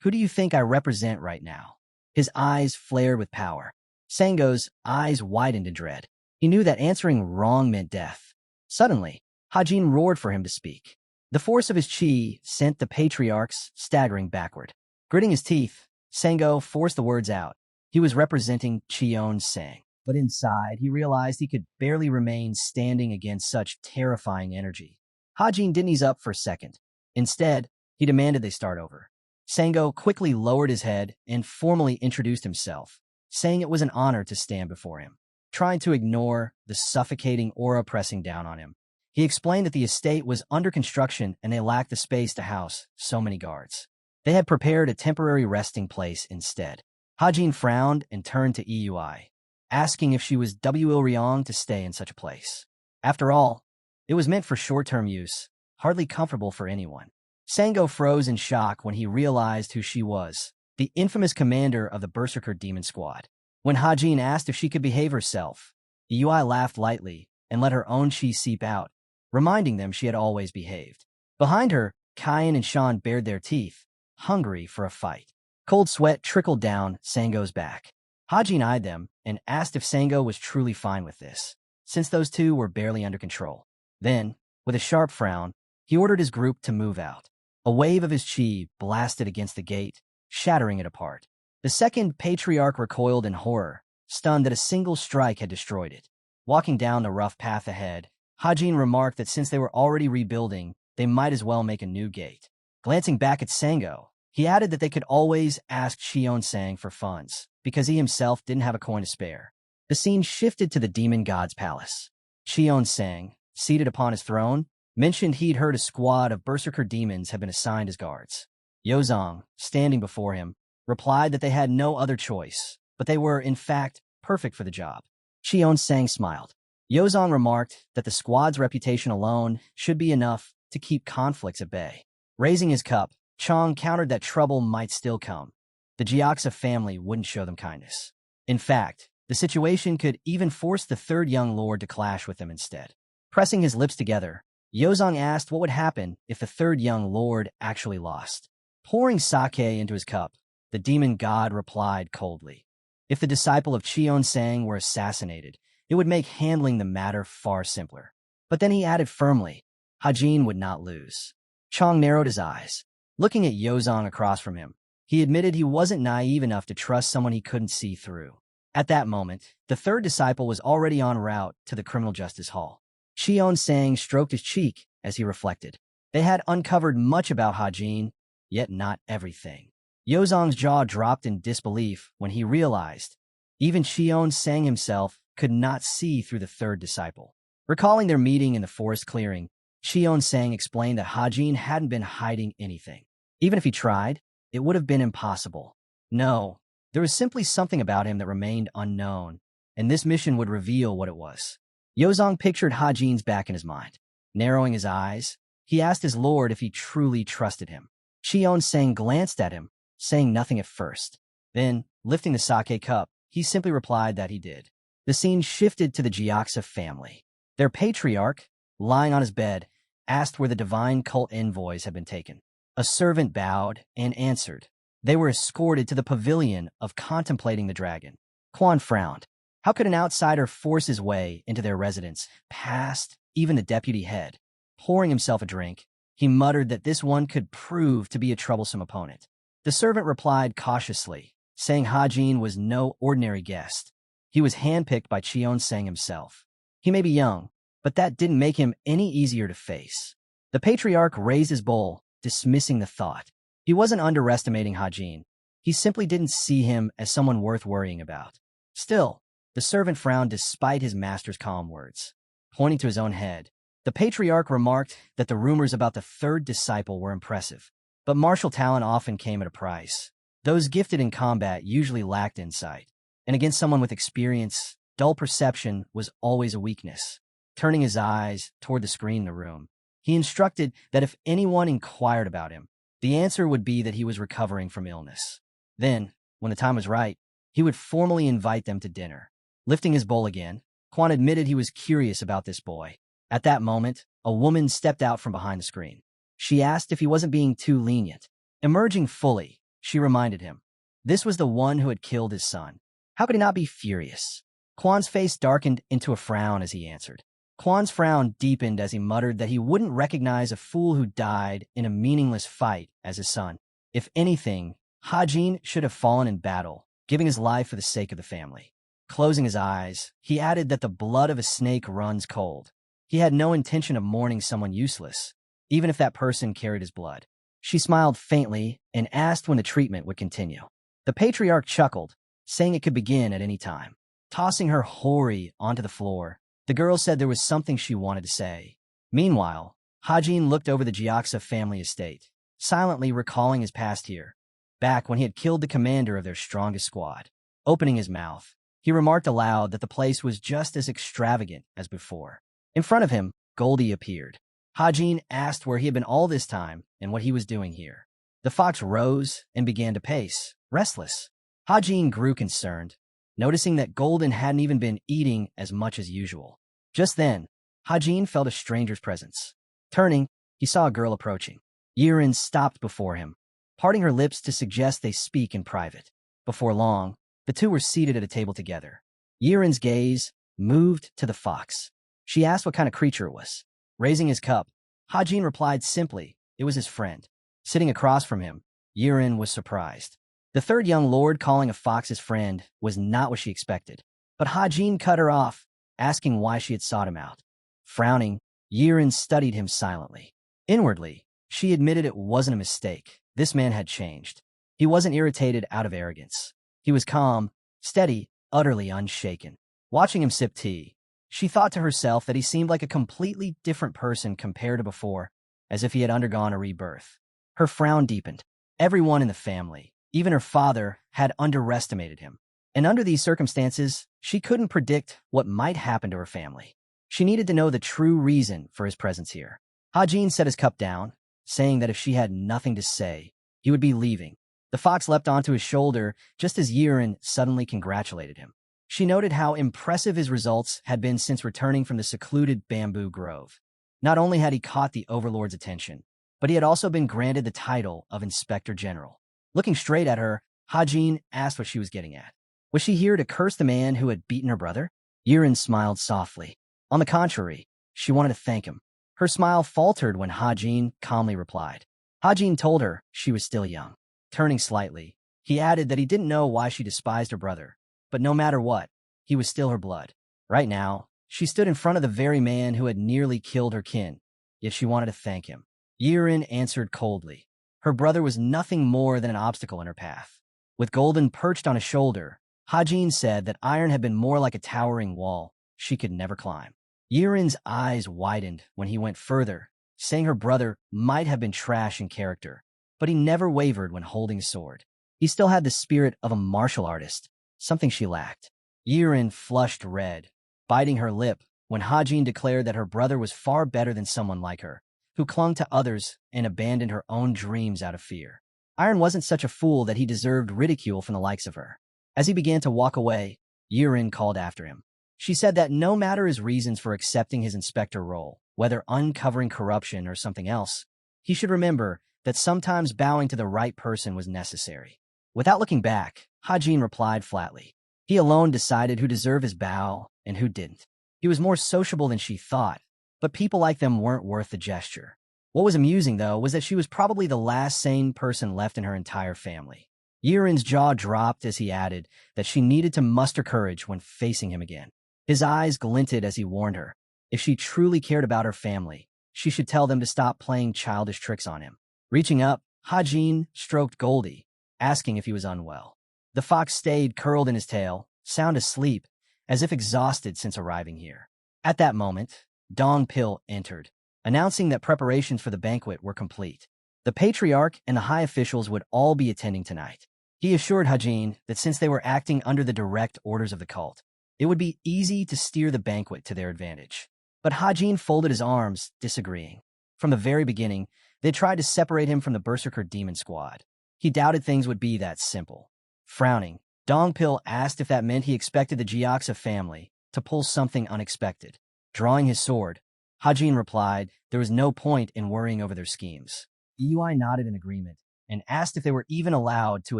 who do you think I represent right now? His eyes flared with power. Sango's eyes widened in dread. He knew that answering wrong meant death. Suddenly, Hajin roared for him to speak. The force of his chi sent the patriarchs staggering backward. Gritting his teeth, Sango forced the words out. He was representing Cheon Sang. But inside, he realized he could barely remain standing against such terrifying energy. Hajin didn't ease up for a second. Instead, he demanded they start over. Sango quickly lowered his head and formally introduced himself, saying it was an honor to stand before him. Trying to ignore the suffocating aura pressing down on him, he explained that the estate was under construction and they lacked the space to house so many guards. They had prepared a temporary resting place instead. Hajin frowned and turned to Eui, asking if she was Ryong to stay in such a place. After all, it was meant for short-term use, hardly comfortable for anyone. Sango froze in shock when he realized who she was, the infamous commander of the Berserker Demon Squad. When Hajin asked if she could behave herself, Eui laughed lightly and let her own chi seep out, reminding them she had always behaved. Behind her, Kyan and Shan bared their teeth, hungry for a fight. Cold sweat trickled down Sango's back. Hajin eyed them and asked if Sango was truly fine with this, since those two were barely under control. Then, with a sharp frown, he ordered his group to move out. A wave of his chi blasted against the gate, shattering it apart. The second patriarch recoiled in horror, stunned that a single strike had destroyed it. Walking down the rough path ahead, Hajin remarked that since they were already rebuilding, they might as well make a new gate. Glancing back at Sango, he added that they could always ask Cheon Sang for funds, because he himself didn't have a coin to spare. The scene shifted to the demon god's palace. Cheon Sang, seated upon his throne, mentioned he'd heard a squad of berserker demons had been assigned as guards. Yozong, standing before him, replied that they had no other choice, but they were, in fact, perfect for the job. Cheon Sang smiled. Yozong remarked that the squad's reputation alone should be enough to keep conflicts at bay. Raising his cup, Chong countered that trouble might still come. The Jiaxa family wouldn't show them kindness. In fact, the situation could even force the third young lord to clash with them instead. Pressing his lips together, Yozong asked what would happen if the third young lord actually lost. Pouring sake into his cup, the demon god replied coldly. If the disciple of Cheon Sang were assassinated, it would make handling the matter far simpler. But then he added firmly, Hajin would not lose. Chong narrowed his eyes. Looking at Yozong across from him, he admitted he wasn't naive enough to trust someone he couldn't see through. At that moment, the third disciple was already en route to the criminal justice hall. Cheon Sang stroked his cheek as he reflected. They had uncovered much about Hajin, yet not everything. Yozong's jaw dropped in disbelief when he realized even Cheon Sang himself could not see through the third disciple. Recalling their meeting in the forest clearing, Cheon Sang explained that Hajin hadn't been hiding anything. Even if he tried, it would have been impossible. No, there was simply something about him that remained unknown, and this mission would reveal what it was. Yozong pictured Hajin's back in his mind. Narrowing his eyes, he asked his lord if he truly trusted him. Cheon Sang glanced at him, saying nothing at first. Then, lifting the sake cup, he simply replied that he did. The scene shifted to the Gyaksa family. Their patriarch, lying on his bed, asked where the divine cult envoys had been taken. A servant bowed and answered. They were escorted to the pavilion of contemplating the dragon. Quan frowned. How could an outsider force his way into their residence, past even the deputy head? Pouring himself a drink, he muttered that this one could prove to be a troublesome opponent. The servant replied cautiously, saying Hajin was no ordinary guest. He was handpicked by Cheon-sang himself. He may be young, but that didn't make him any easier to face. The patriarch raised his bowl, dismissing the thought. He wasn't underestimating Hajin. He simply didn't see him as someone worth worrying about. Still, the servant frowned despite his master's calm words. Pointing to his own head, the patriarch remarked that the rumors about the third disciple were impressive, but martial talent often came at a price. Those gifted in combat usually lacked insight, and against someone with experience, dull perception was always a weakness. Turning his eyes toward the screen in the room, he instructed that if anyone inquired about him, the answer would be that he was recovering from illness. Then, when the time was right, he would formally invite them to dinner. Lifting his bowl again, Quan admitted he was curious about this boy. At that moment, a woman stepped out from behind the screen. She asked if he wasn't being too lenient. Emerging fully, she reminded him. This was the one who had killed his son. How could he not be furious? Quan's face darkened into a frown as he answered. Quan's frown deepened as he muttered that he wouldn't recognize a fool who died in a meaningless fight as his son. If anything, Hajin should have fallen in battle, giving his life for the sake of the family. Closing his eyes, he added that the blood of a snake runs cold. He had no intention of mourning someone useless, even if that person carried his blood. She smiled faintly and asked when the treatment would continue. The patriarch chuckled, saying it could begin at any time. Tossing her hori onto the floor, the girl said there was something she wanted to say. Meanwhile, Hajin looked over the Gyaksa family estate, silently recalling his past here, back when he had killed the commander of their strongest squad. Opening his mouth, he remarked aloud that the place was just as extravagant as before. In front of him, Goldie appeared. Hajin asked where he had been all this time and what he was doing here. The fox rose and began to pace, restless. Hajin grew concerned, noticing that Golden hadn't even been eating as much as usual. Just then, Hajin felt a stranger's presence. Turning, he saw a girl approaching. Yirin stopped before him, parting her lips to suggest they speak in private. Before long, the two were seated at a table together. Yirin's gaze moved to the fox. She asked what kind of creature it was. Raising his cup, Hajin replied simply, it was his friend. Sitting across from him, Yirin was surprised. The third young lord calling a fox his friend was not what she expected. But Hajin cut her off, asking why she had sought him out. Frowning, Yirin studied him silently. Inwardly, she admitted it wasn't a mistake. This man had changed. He wasn't irritated out of arrogance. He was calm, steady, utterly unshaken. Watching him sip tea, she thought to herself that he seemed like a completely different person compared to before, as if he had undergone a rebirth. Her frown deepened. Everyone in the family, even her father, had underestimated him. And under these circumstances, she couldn't predict what might happen to her family. She needed to know the true reason for his presence here. Hajin set his cup down, saying that if she had nothing to say, he would be leaving. The fox leapt onto his shoulder just as Yirin suddenly congratulated him. She noted how impressive his results had been since returning from the secluded bamboo grove. Not only had he caught the overlord's attention, but he had also been granted the title of Inspector General. Looking straight at her, Hajin asked what she was getting at. Was she here to curse the man who had beaten her brother? Yirin smiled softly. On the contrary, she wanted to thank him. Her smile faltered when Hajin calmly replied. Hajin told her she was still young. Turning slightly, he added that he didn't know why she despised her brother, but no matter what, he was still her blood. Right now, she stood in front of the very man who had nearly killed her kin, yet she wanted to thank him. Yirin answered coldly. Her brother was nothing more than an obstacle in her path. With Golden perched on his shoulder, Hajin said that iron had been more like a towering wall she could never climb. Yirin's eyes widened when he went further, saying her brother might have been trash in character, but he never wavered when holding a sword. He still had the spirit of a martial artist, something she lacked. Yirin flushed red, biting her lip when Hajin declared that her brother was far better than someone like her, who clung to others and abandoned her own dreams out of fear. Iron wasn't such a fool that he deserved ridicule from the likes of her. As he began to walk away, Yirin called after him. She said that no matter his reasons for accepting his inspector role, whether uncovering corruption or something else, he should remember that sometimes bowing to the right person was necessary. Without looking back, Hajin replied flatly. He alone decided who deserved his bow and who didn't. He was more sociable than she thought, but people like them weren't worth the gesture. What was amusing, though, was that she was probably the last sane person left in her entire family. Yirin's jaw dropped as he added that she needed to muster courage when facing him again. His eyes glinted as he warned her. If she truly cared about her family, she should tell them to stop playing childish tricks on him. Reaching up, Hajin stroked Goldie, asking if he was unwell. The fox stayed curled in his tail, sound asleep, as if exhausted since arriving here. At that moment, Dong Pil entered, announcing that preparations for the banquet were complete. The patriarch and the high officials would all be attending tonight. He assured Hajin that since they were acting under the direct orders of the cult, it would be easy to steer the banquet to their advantage. But Hajin folded his arms, disagreeing. From the very beginning, they tried to separate him from the Berserker demon squad. He doubted things would be that simple. Frowning, Dong Pil asked if that meant he expected the Jiaxa family to pull something unexpected. Drawing his sword, Hajin replied there was no point in worrying over their schemes. Yui nodded in agreement and asked if they were even allowed to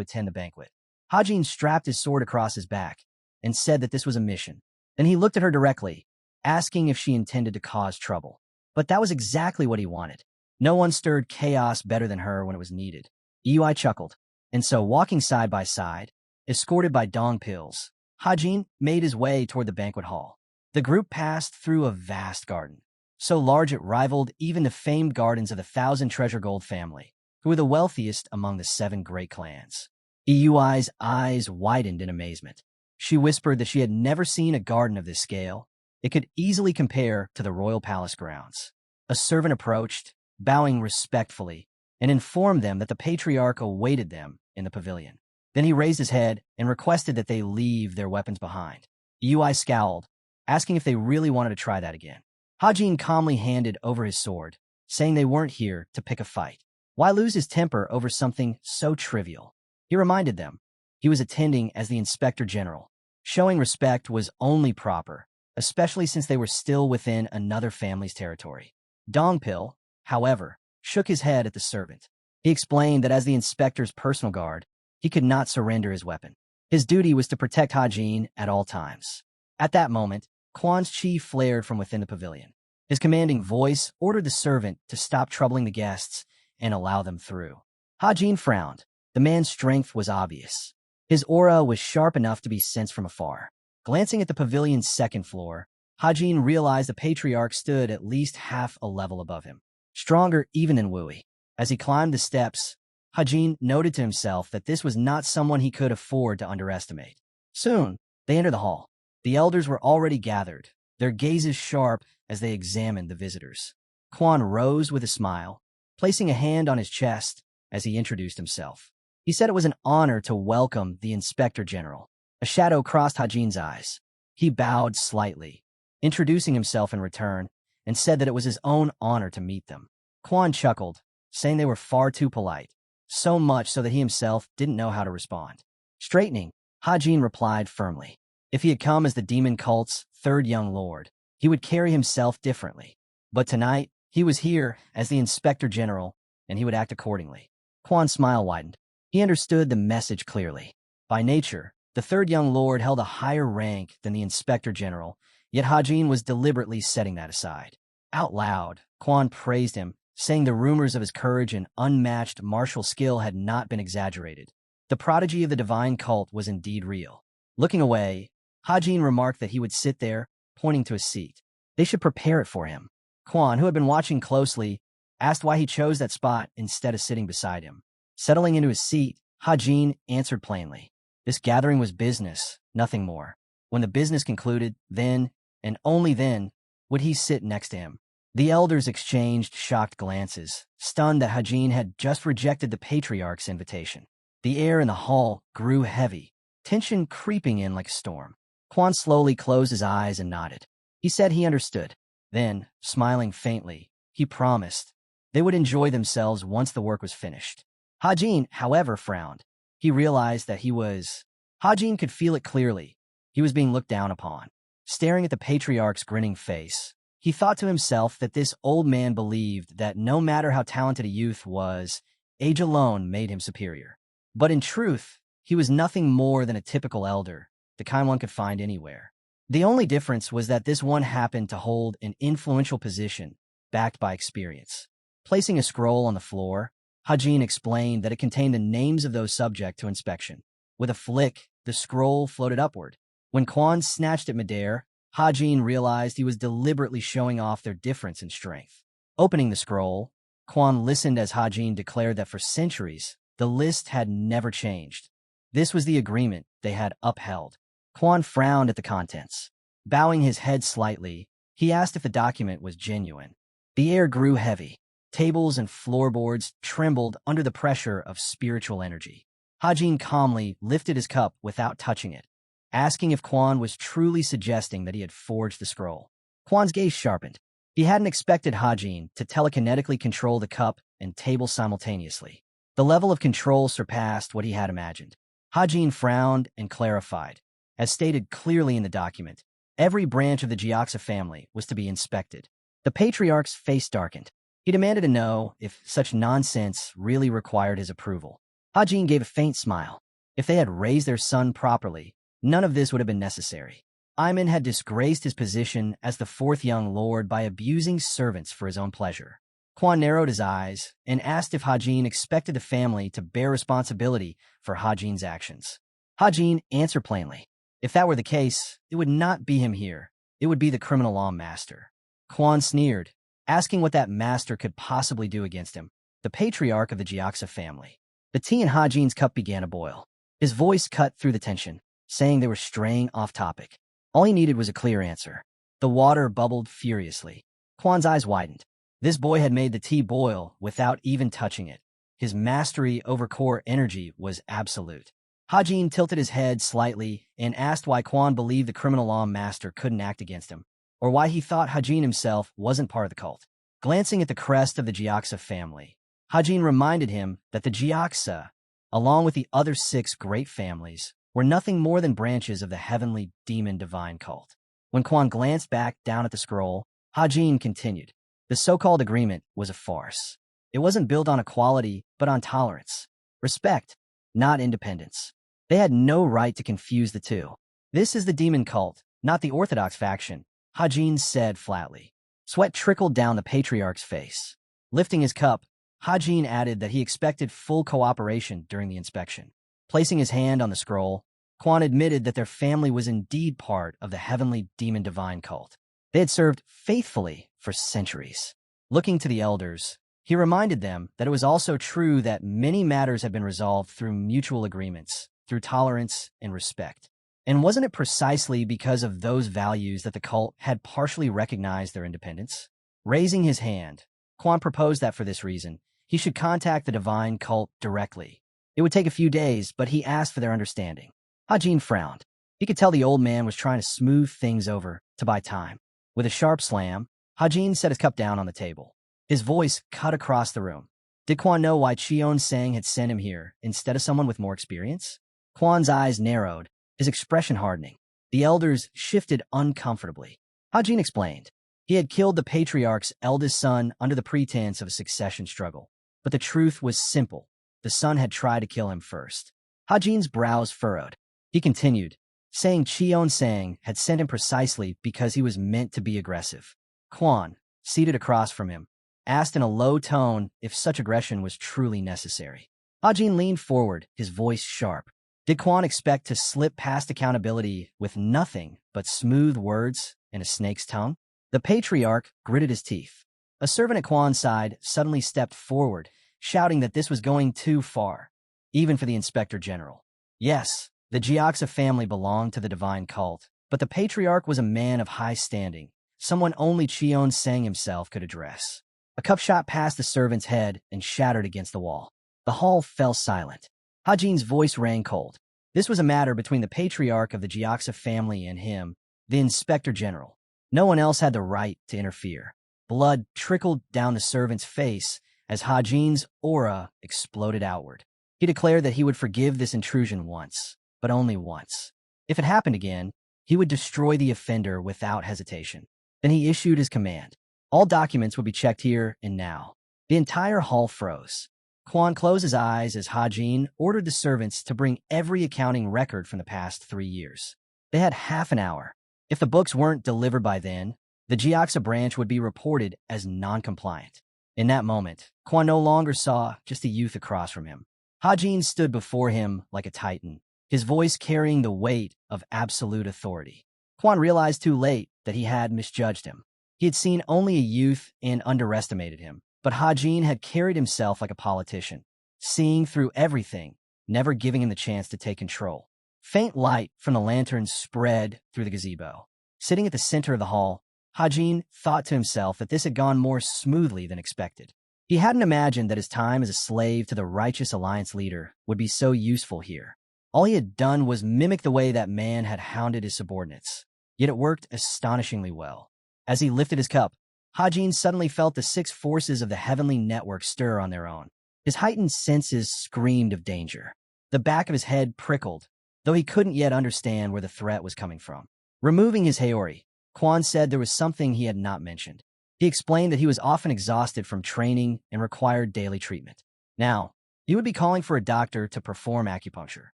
attend the banquet. Hajin strapped his sword across his back and said that this was a mission. Then he looked at her directly, asking if she intended to cause trouble. But that was exactly what he wanted. No one stirred chaos better than her when it was needed. Yui chuckled, and so walking side by side, escorted by Dong Pils, Hajin made his way toward the banquet hall. The group passed through a vast garden, so large it rivaled even the famed gardens of the Thousand Treasure Gold family, who were the wealthiest among the 7 great clans. Yui's eyes widened in amazement. She whispered that she had never seen a garden of this scale. It could easily compare to the royal palace grounds. A servant approached, bowing respectfully, and informed them that the patriarch awaited them in the pavilion. Then he raised his head and requested that they leave their weapons behind. Yui scowled, asking if they really wanted to try that again. Hajin calmly handed over his sword, saying they weren't here to pick a fight. Why lose his temper over something so trivial? He reminded them he was attending as the Inspector General. Showing respect was only proper, especially since they were still within another family's territory. Dongpil, however, shook his head at the servant. He explained that as the inspector's personal guard, he could not surrender his weapon. His duty was to protect Hajin at all times. At that moment, Quan's chi flared from within the pavilion. His commanding voice ordered the servant to stop troubling the guests and allow them through. Hajin frowned. The man's strength was obvious. His aura was sharp enough to be sensed from afar. Glancing at the pavilion's second floor, Hajin realized the patriarch stood at least half a level above him, stronger even than Wui. As he climbed the steps, Hajin noted to himself that this was not someone he could afford to underestimate. Soon, they entered the hall. The elders were already gathered, their gazes sharp as they examined the visitors. Quan rose with a smile, placing a hand on his chest as he introduced himself. He said it was an honor to welcome the Inspector General. A shadow crossed Hajin's eyes. He bowed slightly, introducing himself in return, and said that it was his own honor to meet them. Quan chuckled, saying they were far too polite, so much so that he himself didn't know how to respond. Straightening, Hajin replied firmly. If he had come as the demon cult's third young lord, he would carry himself differently. But tonight, he was here as the Inspector General, and he would act accordingly. Quan's smile widened. He understood the message clearly. By nature, the third young lord held a higher rank than the Inspector General, yet Hajin was deliberately setting that aside. Out loud, Quan praised him, saying the rumors of his courage and unmatched martial skill had not been exaggerated. The prodigy of the divine cult was indeed real. Looking away, Hajin remarked that he would sit there, pointing to a seat. They should prepare it for him. Quan, who had been watching closely, asked why he chose that spot instead of sitting beside him. Settling into his seat, Hajin answered plainly. This gathering was business, nothing more. When the business concluded, then, and only then, would he sit next to him. The elders exchanged shocked glances, stunned that Hajin had just rejected the patriarch's invitation. The air in the hall grew heavy, tension creeping in like a storm. Quan slowly closed his eyes and nodded. He said he understood. Then, smiling faintly, he promised they would enjoy themselves once the work was finished. Hajin, however, frowned. He realized that Hajin could feel it clearly. He was being looked down upon. Staring at the patriarch's grinning face, he thought to himself that this old man believed that no matter how talented a youth was, age alone made him superior. But in truth, he was nothing more than a typical elder, the kind one could find anywhere. The only difference was that this one happened to hold an influential position, backed by experience. Placing a scroll on the floor, Hajin explained that it contained the names of those subject to inspection. With a flick, the scroll floated upward. When Quan snatched at midair, Hajin realized he was deliberately showing off their difference in strength. Opening the scroll, Quan listened as Hajin declared that for centuries, the list had never changed. This was the agreement they had upheld. Quan frowned at the contents. Bowing his head slightly, he asked if the document was genuine. The air grew heavy. Tables and floorboards trembled under the pressure of spiritual energy. Hajin calmly lifted his cup without touching it, asking if Quan was truly suggesting that he had forged the scroll. Quan's gaze sharpened. He hadn't expected Hajin to telekinetically control the cup and table simultaneously. The level of control surpassed what he had imagined. Hajin frowned and clarified. As stated clearly in the document, every branch of the Jiaxa family was to be inspected. The patriarch's face darkened. He demanded to know if such nonsense really required his approval. Hajin gave a faint smile. If they had raised their son properly, none of this would have been necessary. Ayman had disgraced his position as the fourth young lord by abusing servants for his own pleasure. Quan narrowed his eyes and asked if Hajin expected the family to bear responsibility for Hajin's actions. Hajin answered plainly. If that were the case, it would not be him here. It would be the criminal law master. Quan sneered, asking what that master could possibly do against him, the patriarch of the Jiaxa family. The tea in Hajin's cup began to boil. His voice cut through the tension, saying they were straying off topic. All he needed was a clear answer. The water bubbled furiously. Quan's eyes widened. This boy had made the tea boil without even touching it. His mastery over core energy was absolute. Hajin tilted his head slightly and asked why Quan believed the criminal law master couldn't act against him, or why he thought Hajin himself wasn't part of the cult. Glancing at the crest of the Jiaxa family, Hajin reminded him that the Jiaxa, along with the other 6 great families, were nothing more than branches of the heavenly demon divine cult. When Quan glanced back down at the scroll, Hajin continued. The so-called agreement was a farce. It wasn't built on equality, but on tolerance. Respect, not independence. They had no right to confuse the two. This is the demon cult, not the orthodox faction, Hajin said flatly. Sweat trickled down the patriarch's face. Lifting his cup, Hajin added that he expected full cooperation during the inspection. Placing his hand on the scroll, Quan admitted that their family was indeed part of the heavenly demon divine cult. They had served faithfully for centuries. Looking to the elders, he reminded them that it was also true that many matters had been resolved through mutual agreements, through tolerance and respect. And wasn't it precisely because of those values that the cult had partially recognized their independence? Raising his hand, Quan proposed that for this reason, he should contact the divine cult directly. It would take a few days, but he asked for their understanding. Hajin frowned. He could tell the old man was trying to smooth things over to buy time. With a sharp slam, Hajin set his cup down on the table. His voice cut across the room. Did Quan know why Cheon-sang had sent him here instead of someone with more experience? Quan's eyes narrowed, his expression hardening. The elders shifted uncomfortably. Hajin explained. He had killed the patriarch's eldest son under the pretense of a succession struggle. But the truth was simple. The son had tried to kill him first. Hajin's brows furrowed. He continued, saying Cheon-sang had sent him precisely because he was meant to be aggressive. Quan, seated across from him, asked in a low tone if such aggression was truly necessary. Hajin leaned forward, his voice sharp. Did Quan expect to slip past accountability with nothing but smooth words and a snake's tongue? The patriarch gritted his teeth. A servant at Quan's side suddenly stepped forward, shouting that this was going too far, even for the inspector general. Yes, the Jiaxa family belonged to the divine cult, but the patriarch was a man of high standing, someone only Cheon-sang himself could address. A cup shot past the servant's head and shattered against the wall. The hall fell silent. Hajin's voice rang cold. This was a matter between the patriarch of the Jiaxa family and him, the inspector general. No one else had the right to interfere. Blood trickled down the servant's face as Hajin's aura exploded outward. He declared that he would forgive this intrusion once, but only once. If it happened again, he would destroy the offender without hesitation. Then he issued his command. All documents would be checked here and now. The entire hall froze. Quan closed his eyes as Hajin ordered the servants to bring every accounting record from the past 3 years. They had half an hour. If the books weren't delivered by then, the Jiaxa branch would be reported as non-compliant. In that moment, Quan no longer saw just a youth across from him. Hajin stood before him like a titan, his voice carrying the weight of absolute authority. Quan realized too late that he had misjudged him. He had seen only a youth and underestimated him, but Hajin had carried himself like a politician, seeing through everything, never giving him the chance to take control. Faint light from the lanterns spread through the gazebo. Sitting at the center of the hall, Hajin thought to himself that this had gone more smoothly than expected. He hadn't imagined that his time as a slave to the righteous alliance leader would be so useful here. All he had done was mimic the way that man had hounded his subordinates, yet it worked astonishingly well. As he lifted his cup, Hajin suddenly felt the 6 forces of the heavenly network stir on their own. His heightened senses screamed of danger. The back of his head prickled, though he couldn't yet understand where the threat was coming from. Removing his Haori, Quan said there was something he had not mentioned. He explained that he was often exhausted from training and required daily treatment. Now, he would be calling for a doctor to perform acupuncture.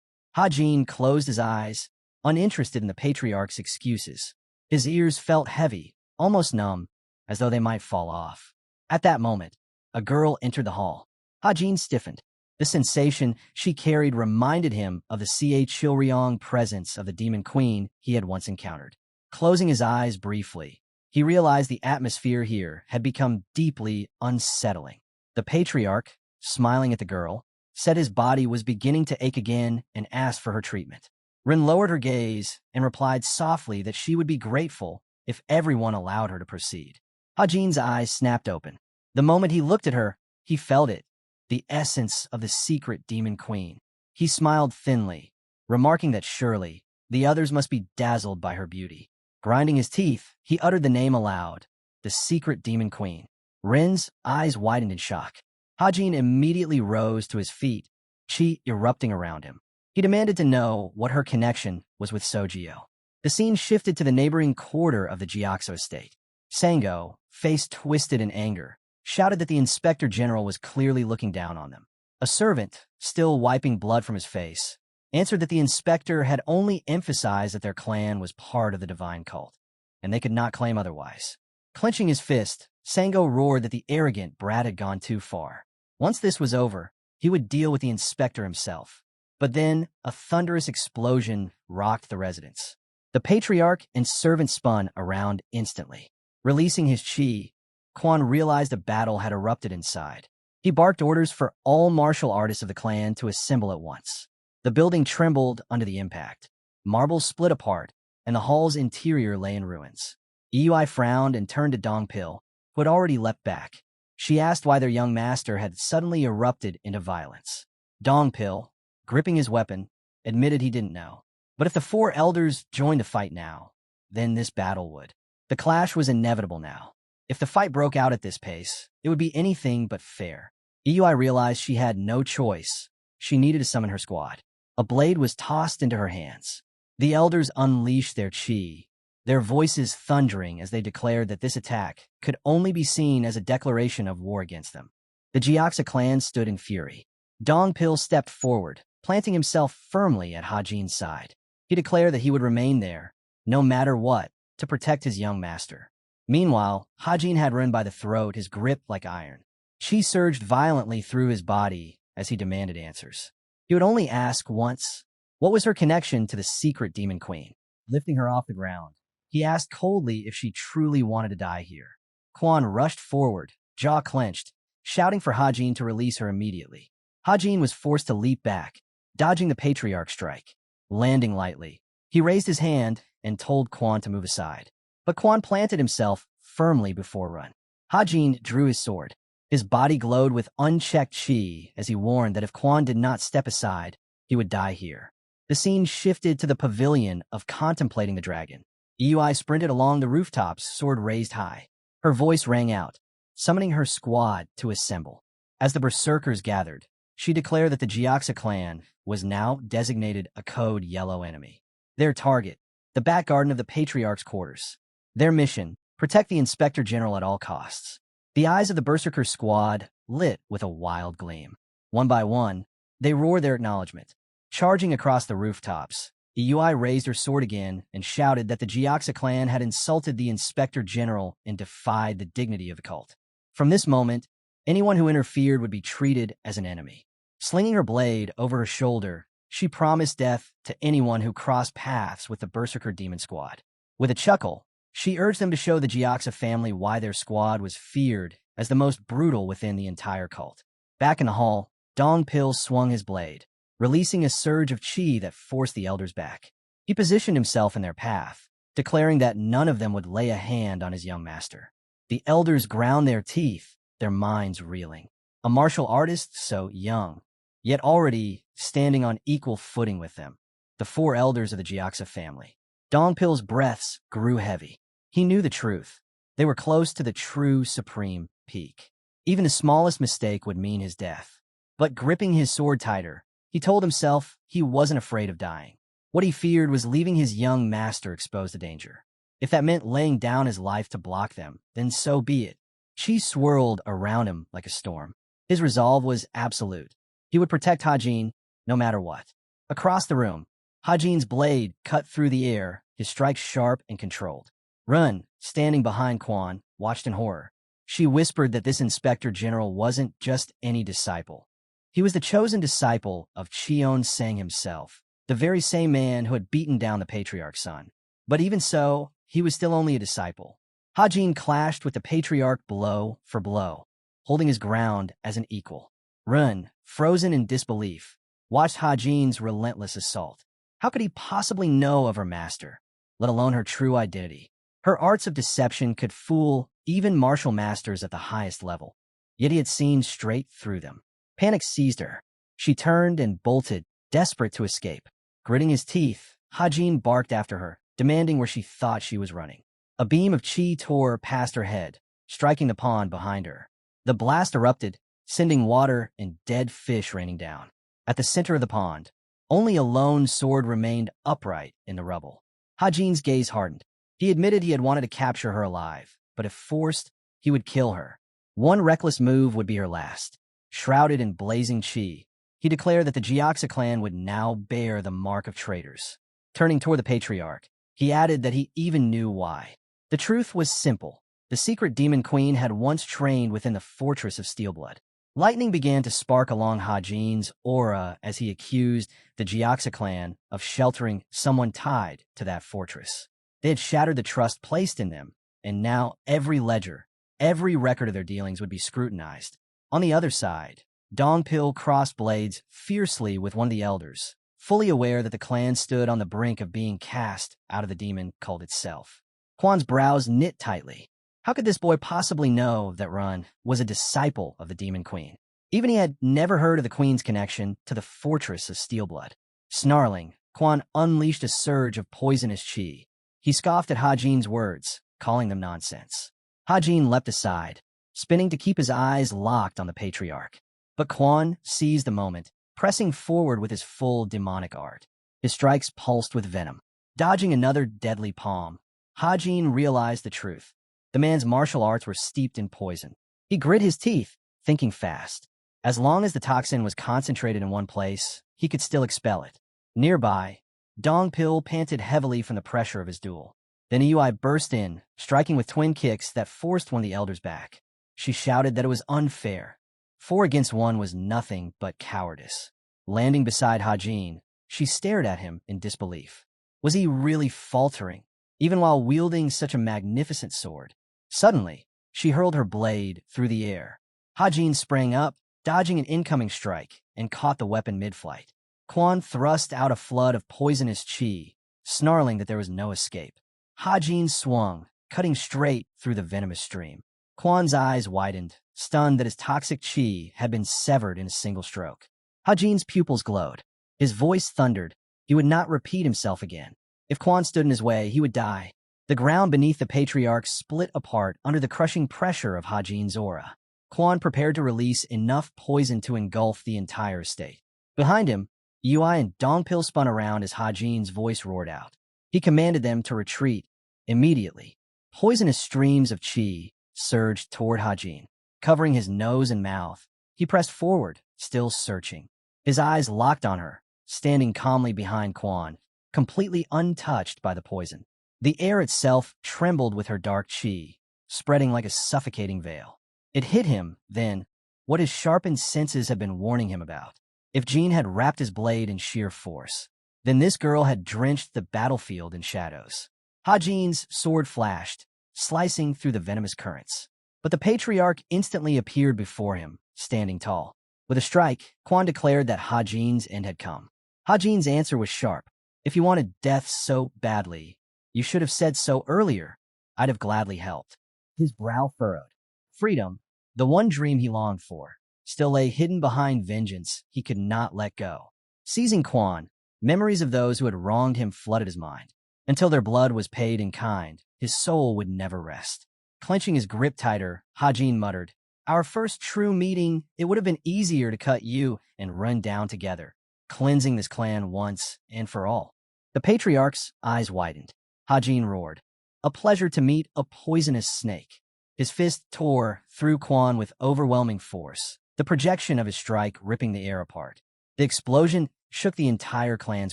Hajin closed his eyes, uninterested in the patriarch's excuses. His ears felt heavy, almost numb, as though they might fall off. At that moment, a girl entered the hall. Hajin stiffened. The sensation she carried reminded him of the Chilryong presence of the demon queen he had once encountered. Closing his eyes briefly, he realized the atmosphere here had become deeply unsettling. The patriarch, smiling at the girl, said his body was beginning to ache again and asked for her treatment. Rin lowered her gaze and replied softly that she would be grateful if everyone allowed her to proceed. Hajin's eyes snapped open. The moment he looked at her, he felt it, the essence of the secret demon queen. He smiled thinly, remarking that surely the others must be dazzled by her beauty. Grinding his teeth, he uttered the name aloud, the secret demon queen. Rin's eyes widened in shock. Hajin immediately rose to his feet, chi erupting around him. He demanded to know what her connection was with Sojio. The scene shifted to the neighboring quarter of the Jiaxo estate. Sango, face twisted in anger, shouted that the inspector general was clearly looking down on them. A servant, still wiping blood from his face, answered that the inspector had only emphasized that their clan was part of the divine cult, and they could not claim otherwise. Clenching his fist, Sango roared that the arrogant brat had gone too far. Once this was over, he would deal with the inspector himself. But then, a thunderous explosion rocked the residence. The patriarch and servant spun around instantly. Releasing his chi, Quan realized a battle had erupted inside. He barked orders for all martial artists of the clan to assemble at once. The building trembled under the impact. Marbles split apart, and the hall's interior lay in ruins. Eui frowned and turned to Dongpil, who had already leapt back. She asked why their young master had suddenly erupted into violence. Dongpil, gripping his weapon, admitted he didn't know. But if the 4 elders joined the fight now, then this battle would. The clash was inevitable now. If the fight broke out at this pace, it would be anything but fair. Eui realized she had no choice. She needed to summon her squad. A blade was tossed into her hands. The elders unleashed their chi, their voices thundering as they declared that this attack could only be seen as a declaration of war against them. The Jiaxa clan stood in fury. Dongpil stepped forward, planting himself firmly at Hajin's side. He declared that he would remain there, no matter what, to protect his young master. Meanwhile, Hajin had Rin by the throat, his grip like iron. Chi surged violently through his body as he demanded answers. He would only ask once, what was her connection to the secret demon queen? Lifting her off the ground, he asked coldly if she truly wanted to die here. Quan rushed forward, jaw clenched, shouting for Hajin to release her immediately. Hajin was forced to leap back, dodging the patriarch strike. Landing lightly, he raised his hand and told Quan to move aside. But Quan planted himself firmly before Run. Hajin drew his sword. His body glowed with unchecked chi as he warned that if Quan did not step aside, he would die here. The scene shifted to the pavilion of contemplating the dragon. Eui sprinted along the rooftops, sword raised high. Her voice rang out, summoning her squad to assemble. As the berserkers gathered, she declared that the Jiaxa clan was now designated a code yellow enemy. Their target, the back garden of the Patriarch's quarters. Their mission, protect the Inspector General at all costs. The eyes of the berserker squad lit with a wild gleam. One by one, they roared their acknowledgement. Charging across the rooftops, Iui raised her sword again and shouted that the Jiaxa clan had insulted the Inspector General and defied the dignity of the cult. From this moment, anyone who interfered would be treated as an enemy. Slinging her blade over her shoulder, she promised death to anyone who crossed paths with the Berserker Demon Squad. With a chuckle, she urged them to show the Jiaxa family why their squad was feared as the most brutal within the entire cult. Back in the hall, Dong Pil swung his blade, releasing a surge of chi that forced the elders back. He positioned himself in their path, declaring that none of them would lay a hand on his young master. The elders ground their teeth, their minds reeling. A martial artist so young, yet already standing on equal footing with them. The four elders of the Jiaxa family. Dongpil's breaths grew heavy. He knew the truth. They were close to the true supreme peak. Even the smallest mistake would mean his death. But gripping his sword tighter, he told himself he wasn't afraid of dying. What he feared was leaving his young master exposed to danger. If that meant laying down his life to block them, then so be it. Chi swirled around him like a storm. His resolve was absolute. He would protect Hajin, no matter what. Across the room, Hajin's blade cut through the air, his strike sharp and controlled. Run, standing behind Quan, watched in horror. She whispered that this Inspector General wasn't just any disciple. He was the chosen disciple of Cheon Sang himself, the very same man who had beaten down the Patriarch's son. But even so, he was still only a disciple. Hajin clashed with the Patriarch blow for blow, holding his ground as an equal. Run, frozen in disbelief, watched Hajin's relentless assault. How could he possibly know of her master, let alone her true identity? Her arts of deception could fool even martial masters at the highest level, yet he had seen straight through them. Panic seized her. She turned and bolted, desperate to escape. Gritting his teeth, Hajin barked after her, demanding where she thought she was running. A beam of chi tore past her head, striking the pond behind her. The blast erupted, sending water and dead fish raining down. At the center of the pond, only a lone sword remained upright in the rubble. Hajin's gaze hardened. He admitted he had wanted to capture her alive, but if forced, he would kill her. One reckless move would be her last. Shrouded in blazing chi, he declared that the Jiaxa clan would now bear the mark of traitors. Turning toward the Patriarch, he added that he even knew why. The truth was simple. The secret demon queen had once trained within the fortress of Steelblood. Lightning began to spark along Hajin's aura as he accused the Jiaxa clan of sheltering someone tied to that fortress. They had shattered the trust placed in them, and now every ledger, every record of their dealings would be scrutinized. On the other side, Dongpil crossed blades fiercely with one of the elders, fully aware that the clan stood on the brink of being cast out of the demon cult itself. Quan's brows knit tightly. How could this boy possibly know that Run was a disciple of the Demon Queen? Even he had never heard of the Queen's connection to the fortress of Steelblood. Snarling, Quan unleashed a surge of poisonous chi. He scoffed at Hajin's words, calling them nonsense. Hajin leapt aside, spinning to keep his eyes locked on the Patriarch. But Quan seized the moment, pressing forward with his full demonic art. His strikes pulsed with venom. Dodging another deadly palm, Hajin realized the truth. The man's martial arts were steeped in poison. He grit his teeth, thinking fast. As long as the toxin was concentrated in one place, he could still expel it. Nearby, Dongpil panted heavily from the pressure of his duel. Then Iui burst in, striking with twin kicks that forced one of the elders back. She shouted that it was unfair. 4 against 1 was nothing but cowardice. Landing beside Hajin, she stared at him in disbelief. Was he really faltering, even while wielding such a magnificent sword? Suddenly, she hurled her blade through the air. Hajin sprang up, dodging an incoming strike, and caught the weapon mid-flight. Quan thrust out a flood of poisonous chi, snarling that there was no escape. Hajin swung, cutting straight through the venomous stream. Quan's eyes widened, stunned that his toxic chi had been severed in a single stroke. Hajin's pupils glowed. His voice thundered. He would not repeat himself again. If Quan stood in his way, he would die. The ground beneath the Patriarch split apart under the crushing pressure of Hajin's aura. Quan prepared to release enough poison to engulf the entire estate. Behind him, Yui and Dongpil spun around as Hajin's voice roared out. He commanded them to retreat immediately. Poisonous streams of qi surged toward Hajin, covering his nose and mouth. He pressed forward, still searching. His eyes locked on her, standing calmly behind Quan, completely untouched by the poison. The air itself trembled with her dark qi, spreading like a suffocating veil. It hit him, then, what his sharpened senses had been warning him about. If Jean had wrapped his blade in sheer force, then this girl had drenched the battlefield in shadows. Hajin's sword flashed, slicing through the venomous currents. But the patriarch instantly appeared before him, standing tall. With a strike, Quan declared that Hajin's end had come. Hajin's answer was sharp. If you wanted death so badly, you should have said so earlier. I'd have gladly helped. His brow furrowed. Freedom, the one dream he longed for, still lay hidden behind vengeance he could not let go. Seizing Quan, memories of those who had wronged him flooded his mind. Until their blood was paid in kind, his soul would never rest. Clenching his grip tighter, Hajin muttered, "Our first true meeting, it would have been easier to cut you and run down together, cleansing this clan once and for all." The patriarch's eyes widened. Hajin roared, "A pleasure to meet a poisonous snake." His fist tore through Quan with overwhelming force, the projection of his strike ripping the air apart. The explosion shook the entire clan's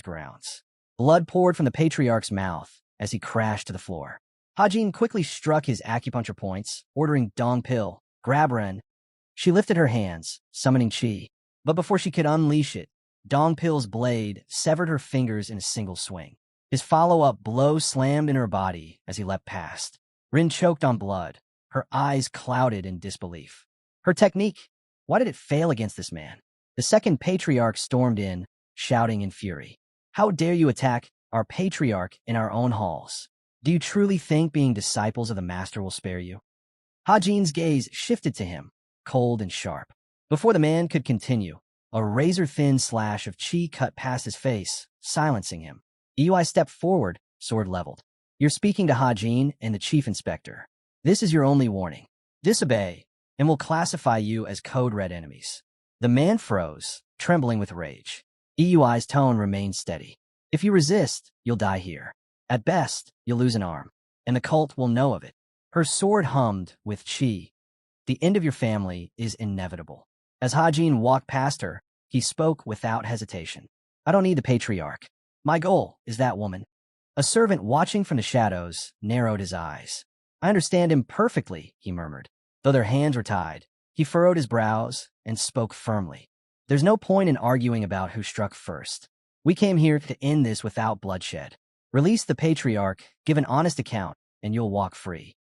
grounds. Blood poured from the patriarch's mouth as he crashed to the floor. Hajin quickly struck his acupuncture points, ordering Dongpil, "Grab Ren." She lifted her hands, summoning qi. But before she could unleash it, Dongpil's blade severed her fingers in a single swing. His follow-up blow slammed in her body as he leapt past. Rin choked on blood, her eyes clouded in disbelief. Her technique, why did it fail against this man? The second patriarch stormed in, shouting in fury. "How dare you attack our patriarch in our own halls? Do you truly think being disciples of the master will spare you?" Hajin's gaze shifted to him, cold and sharp. Before the man could continue, a razor-thin slash of qi cut past his face, silencing him. Yui stepped forward, sword leveled. "You're speaking to Hajin and the chief inspector. This is your only warning. Disobey, and we'll classify you as code red enemies." The man froze, trembling with rage. Yui's tone remained steady. "If you resist, you'll die here. At best, you'll lose an arm, and the cult will know of it." Her sword hummed with qi. "The end of your family is inevitable." As Hajin walked past her, he spoke without hesitation. "I don't need the patriarch. My goal is that woman." A servant watching from the shadows narrowed his eyes. "I understand him perfectly," he murmured. Though their hands were tied, he furrowed his brows and spoke firmly. "There's no point in arguing about who struck first. We came here to end this without bloodshed. Release the patriarch, give an honest account, and you'll walk free."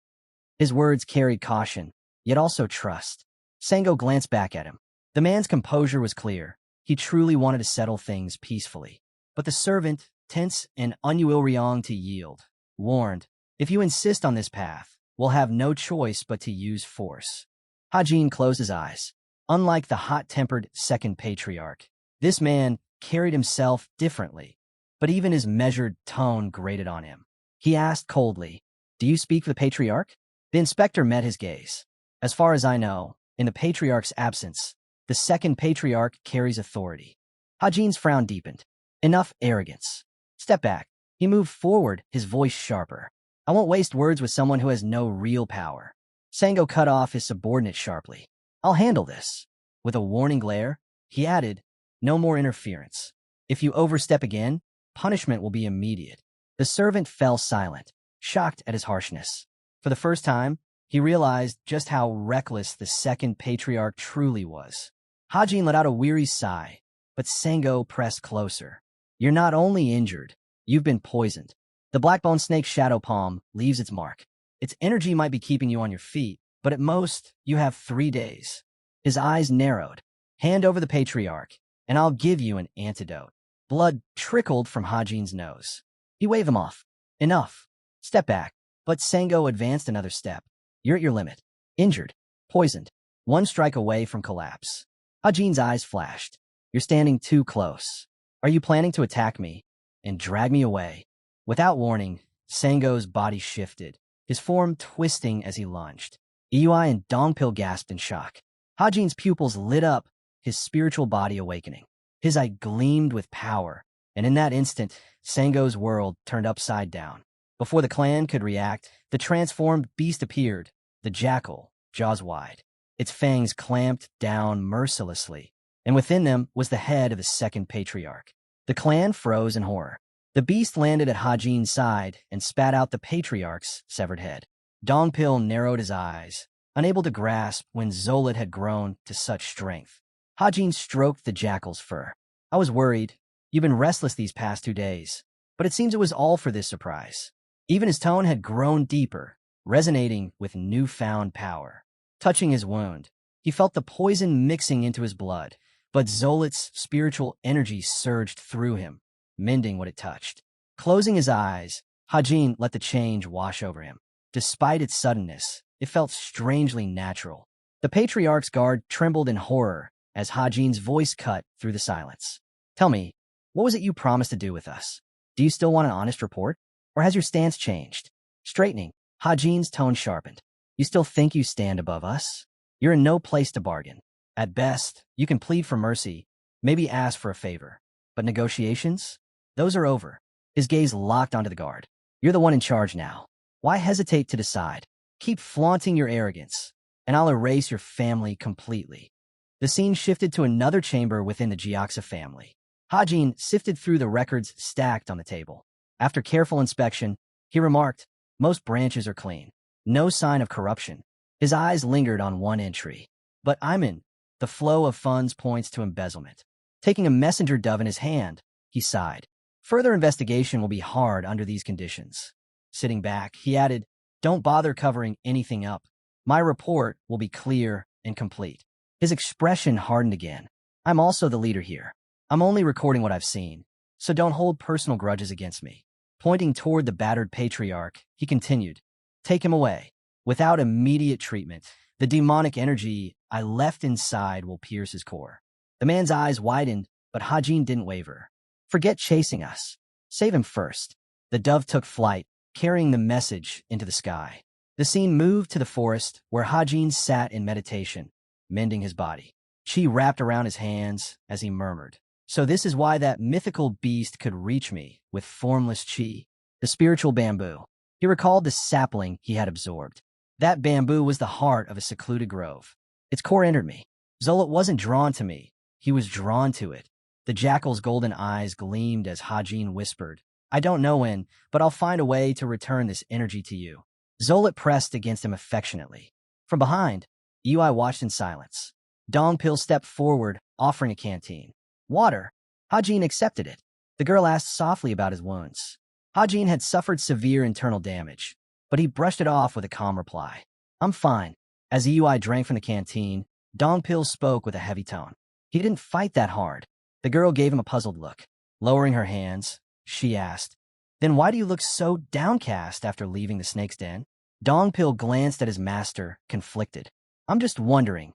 His words carried caution, yet also trust. Sango glanced back at him. The man's composure was clear. He truly wanted to settle things peacefully. But the servant, tense and unwilling to yield, warned, "If you insist on this path, we'll have no choice but to use force." Hajin closed his eyes. Unlike the hot-tempered second patriarch, this man carried himself differently, but even his measured tone grated on him. He asked coldly, "Do you speak for the patriarch?" The inspector met his gaze. "As far as I know, in the patriarch's absence, the second patriarch carries authority." Hajin's frown deepened. "Enough arrogance. Step back." He moved forward, his voice sharper. "I won't waste words with someone who has no real power." Sango cut off his subordinate sharply. "I'll handle this." With a warning glare, he added, "No more interference. If you overstep again, punishment will be immediate." The servant fell silent, shocked at his harshness. For the first time, he realized just how reckless the second patriarch truly was. Hajin let out a weary sigh, but Sango pressed closer. "You're not only injured, you've been poisoned. The blackbone snake's shadow palm leaves its mark. Its energy might be keeping you on your feet, but at most, you have 3 days." His eyes narrowed. "Hand over the patriarch, and I'll give you an antidote." Blood trickled from Hajin's nose. He waved him off. "Enough. Step back." But Sango advanced another step. "You're at your limit. Injured. Poisoned. One strike away from collapse." Hajin's eyes flashed. "You're standing too close. Are you planning to attack me and drag me away?" Without warning, Sango's body shifted, his form twisting as he lunged. Yui and Dongpil gasped in shock. Hajin's pupils lit up, his spiritual body awakening. His eye gleamed with power, and in that instant, Sango's world turned upside down. Before the clan could react, the transformed beast appeared, the jackal, jaws wide. Its fangs clamped down mercilessly, and within them was the head of the second patriarch. The clan froze in horror. The beast landed at Hajin's side and spat out the patriarch's severed head. Dongpil narrowed his eyes, unable to grasp when Zolit had grown to such strength. Hajin stroked the jackal's fur. I was worried. You've been restless these past 2 days, but it seems it was all for this surprise. Even his tone had grown deeper, resonating with newfound power. Touching his wound, he felt the poison mixing into his blood, but Zolit's spiritual energy surged through him, mending what it touched. Closing his eyes, Hajin let the change wash over him. Despite its suddenness, it felt strangely natural. The patriarch's guard trembled in horror as Hajin's voice cut through the silence. Tell me, what was it you promised to do with us? Do you still want an honest report? Or has your stance changed? Straightening, Hajin's tone sharpened. You still think you stand above us? You're in no place to bargain. At best, you can plead for mercy, maybe ask for a favor. But negotiations? Those are over. His gaze locked onto the guard. You're the one in charge now. Why hesitate to decide? Keep flaunting your arrogance, and I'll erase your family completely. The scene shifted to another chamber within the Jiaxa family. Hajin sifted through the records stacked on the table. After careful inspection, he remarked, most branches are clean. No sign of corruption. His eyes lingered on one entry. But I'm in. The flow of funds points to embezzlement. Taking a messenger dove in his hand, he sighed. Further investigation will be hard under these conditions. Sitting back, he added, don't bother covering anything up. My report will be clear and complete. His expression hardened again. I'm also the leader here. I'm only recording what I've seen, so don't hold personal grudges against me. Pointing toward the battered patriarch, he continued, take him away. Without immediate treatment, the demonic energy I left inside will pierce his core. The man's eyes widened, but Hajin didn't waver. Forget chasing us. Save him first. The dove took flight, carrying the message into the sky. The scene moved to the forest, where Hajin sat in meditation, mending his body. Chi wrapped around his hands as he murmured, so this is why that mythical beast could reach me with formless chi. The spiritual bamboo. He recalled the sapling he had absorbed. That bamboo was the heart of a secluded grove. Its core entered me. Zolit wasn't drawn to me. He was drawn to it. The jackal's golden eyes gleamed as Hajin whispered, I don't know when, but I'll find a way to return this energy to you. Zolit pressed against him affectionately. From behind, Yui watched in silence. Dongpil stepped forward, offering a canteen. Water. Hajin accepted it. The girl asked softly about his wounds. Hajin had suffered severe internal damage, but he brushed it off with a calm reply. I'm fine. As Yui drank from the canteen, Dongpil spoke with a heavy tone. He didn't fight that hard. The girl gave him a puzzled look. Lowering her hands, she asked, then why do you look so downcast after leaving the snake's den? Dongpil glanced at his master, conflicted. I'm just wondering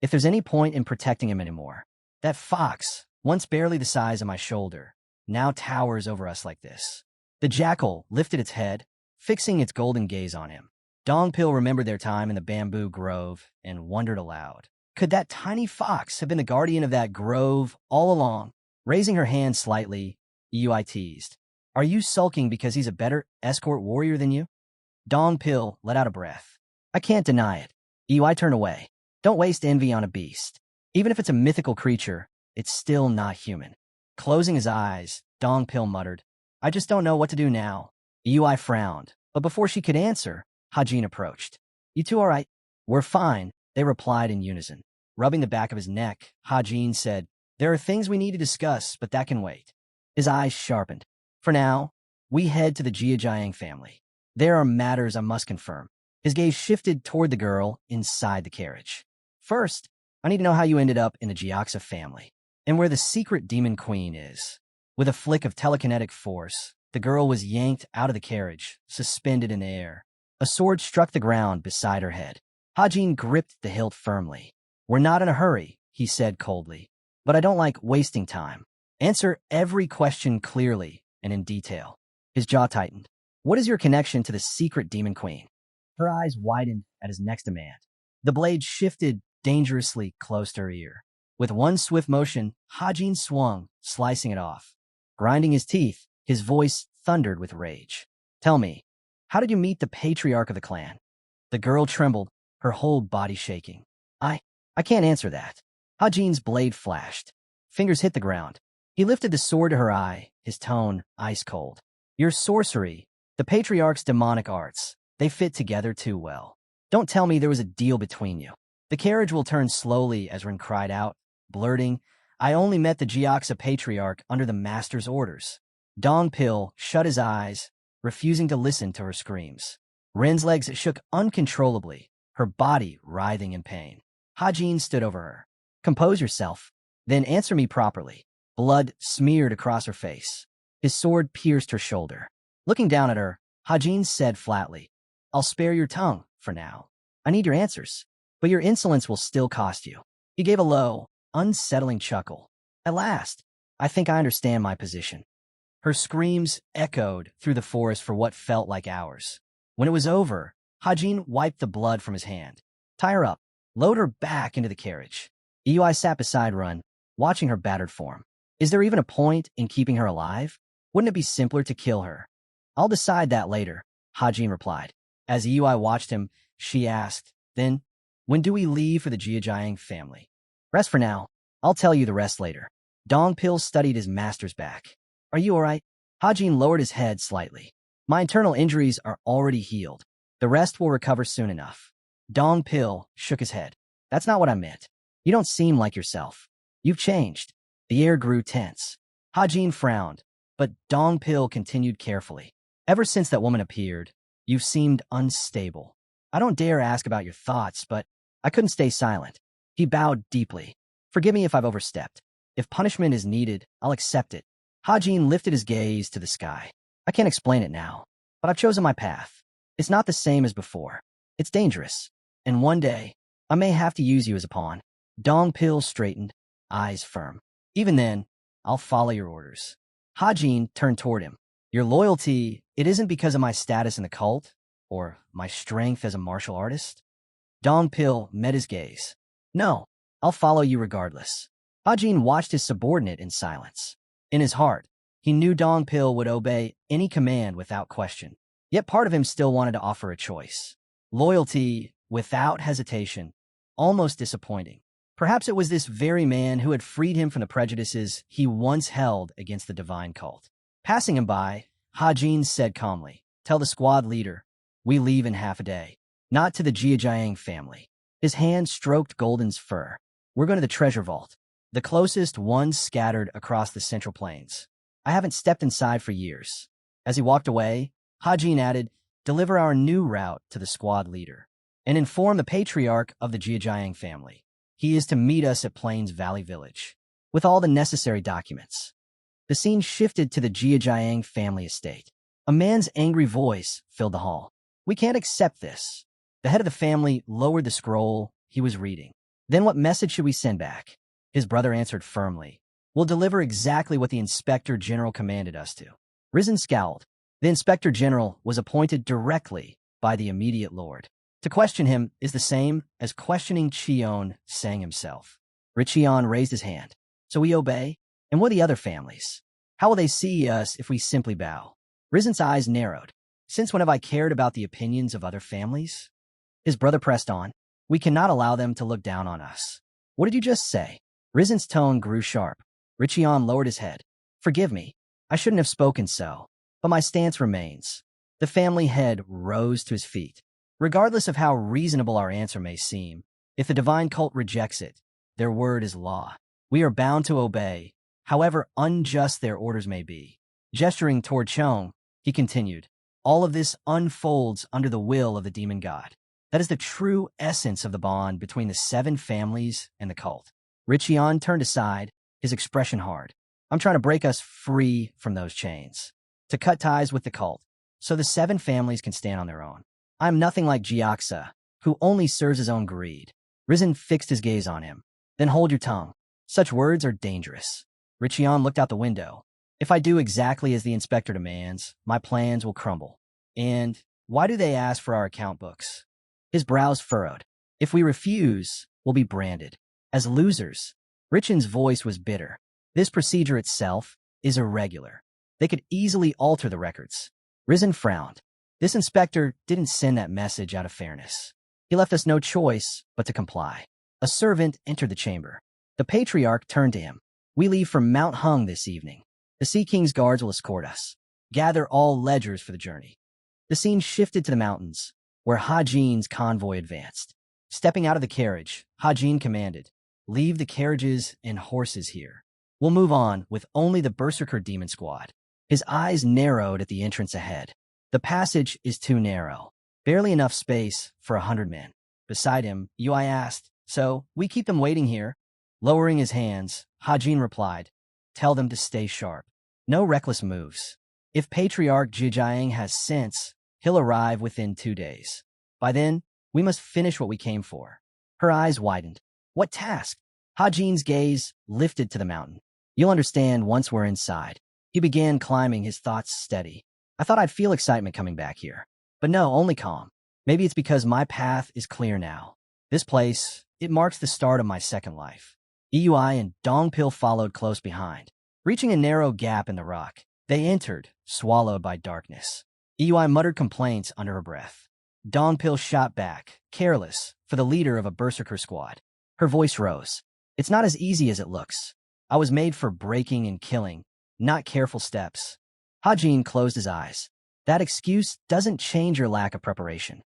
if there's any point in protecting him anymore. That fox, once barely the size of my shoulder, now towers over us like this. The jackal lifted its head, fixing its golden gaze on him. Dongpil remembered their time in the bamboo grove and wondered aloud. Could that tiny fox have been the guardian of that grove all along? Raising her hand slightly, Yui teased. Are you sulking because he's a better escort warrior than you? Dongpil let out a breath. I can't deny it. Yui turned away. Don't waste envy on a beast. Even if it's a mythical creature, it's still not human. Closing his eyes, Dongpil muttered, I just don't know what to do now. Yui frowned, but before she could answer, Hajin approached. You two all right? We're fine, they replied in unison. Rubbing the back of his neck, Hajin said, there are things we need to discuss, but that can wait. His eyes sharpened. For now, we head to the Jiajiang family. There are matters I must confirm. His gaze shifted toward the girl inside the carriage. First, I need to know how you ended up in the Jiaxa family, and where the secret demon queen is. With a flick of telekinetic force, the girl was yanked out of the carriage, suspended in the air. A sword struck the ground beside her head. Hajin gripped the hilt firmly. We're not in a hurry, he said coldly, but I don't like wasting time. Answer every question clearly and in detail. His jaw tightened. What is your connection to the secret demon queen? Her eyes widened at his next demand. The blade shifted dangerously close to her ear. With one swift motion, Hajin swung, slicing it off. Grinding his teeth, his voice thundered with rage. Tell me, how did you meet the patriarch of the clan? The girl trembled, her whole body shaking. I can't answer that. Hajin's blade flashed. Fingers hit the ground. He lifted the sword to her eye, his tone ice cold. Your sorcery, the patriarch's demonic arts, they fit together too well. Don't tell me there was a deal between you. The carriage will turn slowly as Rin cried out, blurting, I only met the Jiaxa patriarch under the master's orders. Dong Pil shut his eyes, refusing to listen to her screams. Rin's legs shook uncontrollably, her body writhing in pain. Hajin stood over her. Compose yourself, then answer me properly. Blood smeared across her face. His sword pierced her shoulder. Looking down at her, Hajin said flatly, I'll spare your tongue, for now. I need your answers, but your insolence will still cost you. He gave a low, unsettling chuckle. At last, I think I understand my position. Her screams echoed through the forest for what felt like hours. When it was over, Hajin wiped the blood from his hand. Tie her up. Load her back into the carriage. Ei sat beside Run, watching her battered form. Is there even a point in keeping her alive? Wouldn't it be simpler to kill her? I'll decide that later, Hajin replied. As Ei watched him, she asked, Then, when do we leave for the Jiajiang family? Rest for now. I'll tell you the rest later. Dong Pil studied his master's back. Are you all right? Hajin lowered his head slightly. My internal injuries are already healed. The rest will recover soon enough. Dong Pil shook his head. That's not what I meant. You don't seem like yourself. You've changed. The air grew tense. Hajin frowned, but Dong Pil continued carefully. Ever since that woman appeared, you've seemed unstable. I don't dare ask about your thoughts, but I couldn't stay silent. He bowed deeply. Forgive me if I've overstepped. If punishment is needed, I'll accept it. Hajin lifted his gaze to the sky. I can't explain it now, but I've chosen my path. It's not the same as before. It's dangerous. And one day, I may have to use you as a pawn. Dong Pil straightened, eyes firm. Even then, I'll follow your orders. Hajin turned toward him. Your loyalty, it isn't because of my status in the cult, or my strength as a martial artist? Dong Pil met his gaze. No, I'll follow you regardless. Hajin watched his subordinate in silence. In his heart, he knew Dong Pil would obey any command without question. Yet part of him still wanted to offer a choice. Loyalty, without hesitation, almost disappointing. Perhaps it was this very man who had freed him from the prejudices he once held against the divine cult. Passing him by, Hajin said calmly, Tell the squad leader, we leave in half a day. Not to the Jiajiang family. His hand stroked Golden's fur. We're going to the treasure vault. The closest one scattered across the central plains. I haven't stepped inside for years. As he walked away, Hajin added, Deliver our new route to the squad leader and inform the patriarch of the Jiajiang family. He is to meet us at Plains Valley Village with all the necessary documents. The scene shifted to the Jiajiang family estate. A man's angry voice filled the hall. We can't accept this. The head of the family lowered the scroll he was reading. Then what message should we send back? His brother answered firmly. We'll deliver exactly what the Inspector General commanded us to. Risen scowled. The Inspector General was appointed directly by the immediate lord. To question him is the same as questioning Cheon Sang himself. Richeon raised his hand. So we obey? And what are the other families? How will they see us if we simply bow? Risen's eyes narrowed. Since when have I cared about the opinions of other families? His brother pressed on. We cannot allow them to look down on us. What did you just say? Risen's tone grew sharp. Richeon lowered his head. Forgive me. I shouldn't have spoken so. But my stance remains. The family head rose to his feet. Regardless of how reasonable our answer may seem, if the divine cult rejects it, their word is law. We are bound to obey, however unjust their orders may be. Gesturing toward Chong, he continued, All of this unfolds under the will of the demon god. That is the true essence of the bond between the 7 families and the cult. Richeon turned aside, his expression hard. I'm trying to break us free from those chains. To cut ties with the cult, so the 7 families can stand on their own. I'm nothing like Jiaxa, who only serves his own greed. Risen fixed his gaze on him. Then hold your tongue. Such words are dangerous. Richeon looked out the window. If I do exactly as the inspector demands, my plans will crumble. And why do they ask for our account books? His brows furrowed. If we refuse, will be branded as losers. Richin's voice was bitter. This procedure itself is irregular. They could easily alter the records. Risen frowned. This inspector didn't send that message out of fairness. He left us no choice but to comply. A servant entered the chamber. The patriarch turned to him. We leave for Mount Hung this evening. The Sea King's guards will escort us. Gather all ledgers for the journey. The scene shifted to the mountains, where Hajin's convoy advanced. Stepping out of the carriage, Hajin commanded, "Leave the carriages and horses here. We'll move on with only the Berserker demon squad." His eyes narrowed at the entrance ahead. The passage is too narrow. Barely enough space for 100 men. Beside him, Yui asked, "So, we keep them waiting here?" Lowering his hands, Hajin replied, "Tell them to stay sharp. No reckless moves. If Patriarch Jijiang has sense, he'll arrive within 2 days. By then, we must finish what we came for." Her eyes widened. What task? Hajin's gaze lifted to the mountain. "You'll understand once we're inside." He began climbing, his thoughts steady. "I thought I'd feel excitement coming back here. But no, only calm. Maybe it's because my path is clear now. This place, it marks the start of my second life." Eui and Dongpil followed close behind. Reaching a narrow gap in the rock, they entered, swallowed by darkness. Eui muttered complaints under her breath. Dongpil shot back, careless, for the leader of a berserker squad. Her voice rose. "It's not as easy as it looks. I was made for breaking and killing, not careful steps." Hajin closed his eyes. "That excuse doesn't change your lack of preparation."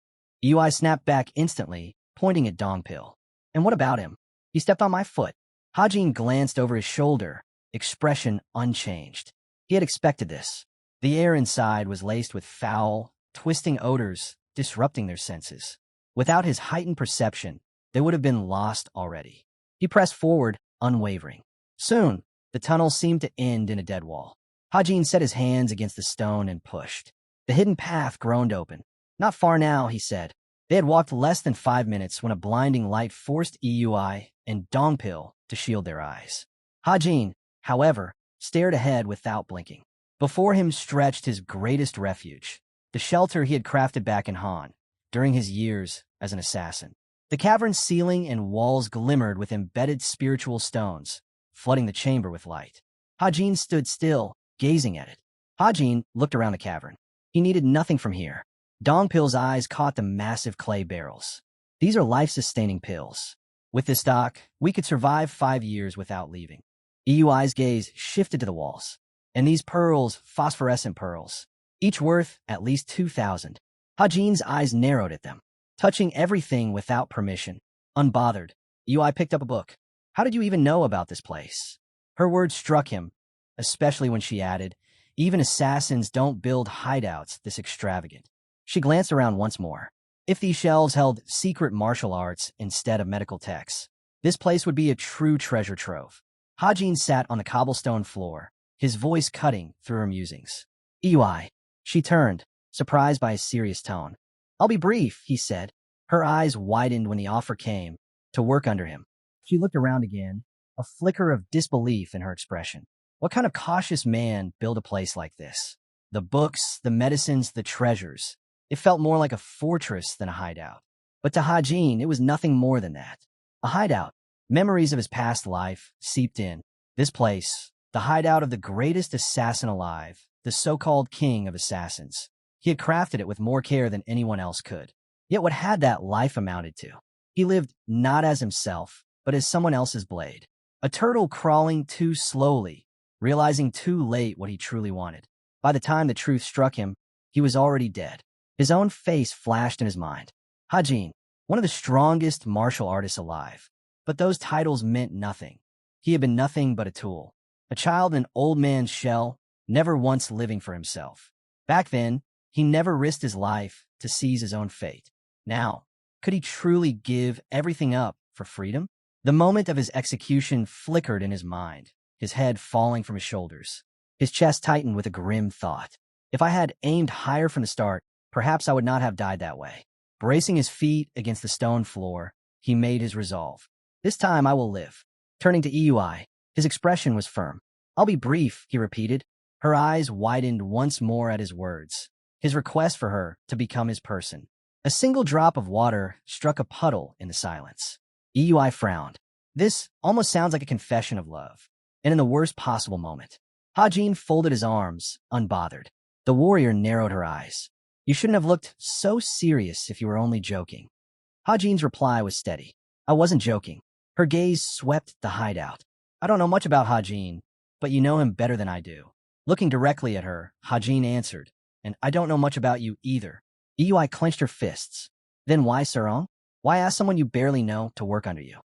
Ui snapped back instantly, pointing at Dongpil. "And what about him? He stepped on my foot." Hajin glanced over his shoulder, expression unchanged. He had expected this. The air inside was laced with foul, twisting odors, disrupting their senses. Without his heightened perception, they would have been lost already. He pressed forward, unwavering. Soon, the tunnel seemed to end in a dead wall. Hajin set his hands against the stone and pushed. The hidden path groaned open. "Not far now," he said. They had walked less than 5 minutes when a blinding light forced Eui and Dongpil to shield their eyes. Hajin, however, stared ahead without blinking. Before him stretched his greatest refuge, the shelter he had crafted back in Han during his years as an assassin. The cavern's ceiling and walls glimmered with embedded spiritual stones, flooding the chamber with light. Hajin stood still, gazing at it. Hajin looked around the cavern. He needed nothing from here. Dongpil's eyes caught the massive clay barrels. "These are life-sustaining pills. With this stock, we could survive 5 years without leaving." Eui's gaze shifted to the walls. "And these pearls, phosphorescent pearls, each worth at least 2,000. Hajin's eyes narrowed at them, touching everything without permission. Unbothered, Eui picked up a book. "How did you even know about this place?" Her words struck him, especially when she added, "Even assassins don't build hideouts this extravagant." She glanced around once more. If these shelves held secret martial arts instead of medical texts, this place would be a true treasure trove. Hajin sat on the cobblestone floor, his voice cutting through her musings. "Eui." She turned, surprised by his serious tone. "I'll be brief," he said. Her eyes widened when the offer came, to work under him. She looked around again, a flicker of disbelief in her expression. What kind of cautious man built a place like this? The books, the medicines, the treasures. It felt more like a fortress than a hideout. But to Hajin, it was nothing more than that. A hideout. Memories of his past life seeped in. This place, the hideout of the greatest assassin alive, the so-called king of assassins. He had crafted it with more care than anyone else could. Yet what had that life amounted to? He lived not as himself, but as someone else's blade. A turtle crawling too slowly, realizing too late what he truly wanted. By the time the truth struck him, he was already dead. His own face flashed in his mind. Hajin, one of the strongest martial artists alive. But those titles meant nothing. He had been nothing but a tool. A child in an old man's shell, never once living for himself. Back then, he never risked his life to seize his own fate. Now, could he truly give everything up for freedom? The moment of his execution flickered in his mind, his head falling from his shoulders. His chest tightened with a grim thought. If I had aimed higher from the start, perhaps I would not have died that way. Bracing his feet against the stone floor, he made his resolve. "This time I will live." Turning to Eui, his expression was firm. "I'll be brief," he repeated. Her eyes widened once more at his words. His request for her to become his person. A single drop of water struck a puddle in the silence. EUI frowned. This almost sounds like a confession of love, and in the worst possible moment. Hajin folded his arms, unbothered. The warrior narrowed her eyes. You shouldn't have looked so serious if you were only joking. Hajin's reply was steady. I wasn't joking. Her gaze swept the hideout. I don't know much about Hajin, but you know him better than I do. Looking directly at her, Hajin answered, and I don't know much about you either. EUI clenched her fists. Then why Sarong? Why ask someone you barely know to work under you?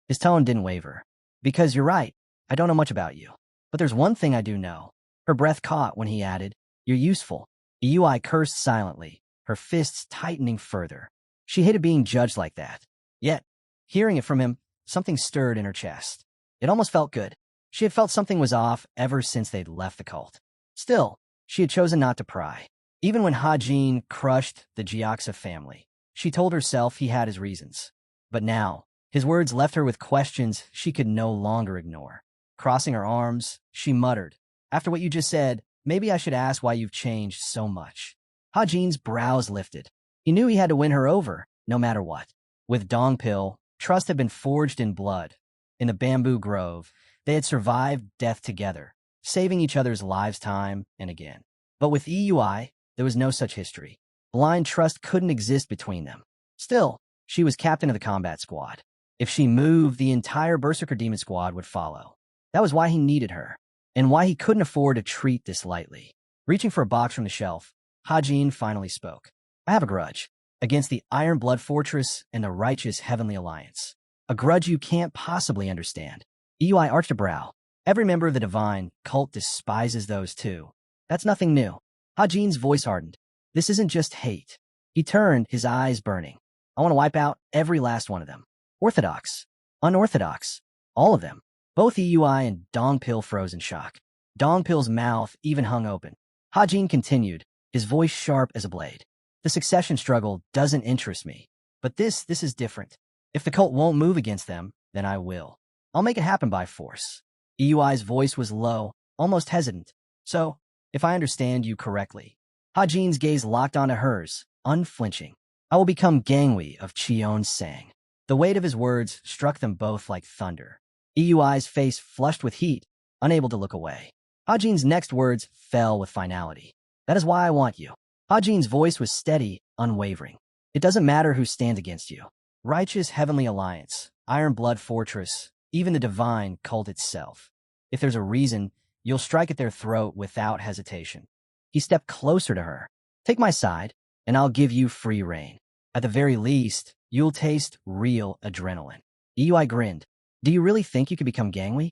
His tone didn't waver. Because you're right, I don't know much about you. But there's one thing I do know. Her breath caught when he added, you're useful. EUI cursed silently, her fists tightening further. She hated being judged like that. Yet, hearing it from him, something stirred in her chest. It almost felt good. She had felt something was off ever since they'd left the cult. Still, she had chosen not to pry. Even when Hajin crushed the Jiaksa family, she told herself he had his reasons. But now, his words left her with questions she could no longer ignore. Crossing her arms, she muttered, after what you just said, maybe I should ask why you've changed so much. Hajin's brows lifted. He knew he had to win her over, no matter what. With Dongpil, trust had been forged in blood. In the bamboo grove, they had survived death together, saving each other's lives time and again. But with EUI, there was no such history. Blind trust couldn't exist between them. Still, she was captain of the combat squad. If she moved, the entire Berserker Demon squad would follow. That was why he needed her, and why he couldn't afford to treat this lightly. Reaching for a box from the shelf, Hajin finally spoke. I have a grudge against the Iron Blood Fortress and the righteous Heavenly Alliance. A grudge you can't possibly understand. EUI arched a brow. Every member of the Divine cult despises those too. That's nothing new. Hajin's voice hardened. This isn't just hate. He turned, his eyes burning. I want to wipe out every last one of them. Orthodox. Unorthodox. All of them. Both EUI and Dongpil froze in shock. Dongpil's mouth even hung open. Hajin continued, his voice sharp as a blade. The succession struggle doesn't interest me. But this is different. If the cult won't move against them, then I will. I'll make it happen by force. EUI's voice was low, almost hesitant. So, if I understand you correctly. Hajin's gaze locked onto hers, unflinching. I will become Gangwi of Cheon Sang. The weight of his words struck them both like thunder. EUI's face flushed with heat, unable to look away. Hajin's next words fell with finality. That is why I want you. Hajin's voice was steady, unwavering. It doesn't matter who stands against you. Righteous Heavenly Alliance, Iron Blood Fortress, even the Divine cult itself. If there's a reason, you'll strike at their throat without hesitation. He stepped closer to her. Take my side, and I'll give you free rein. At the very least, you'll taste real adrenaline. EUI grinned. Do you really think you could become Gangwi?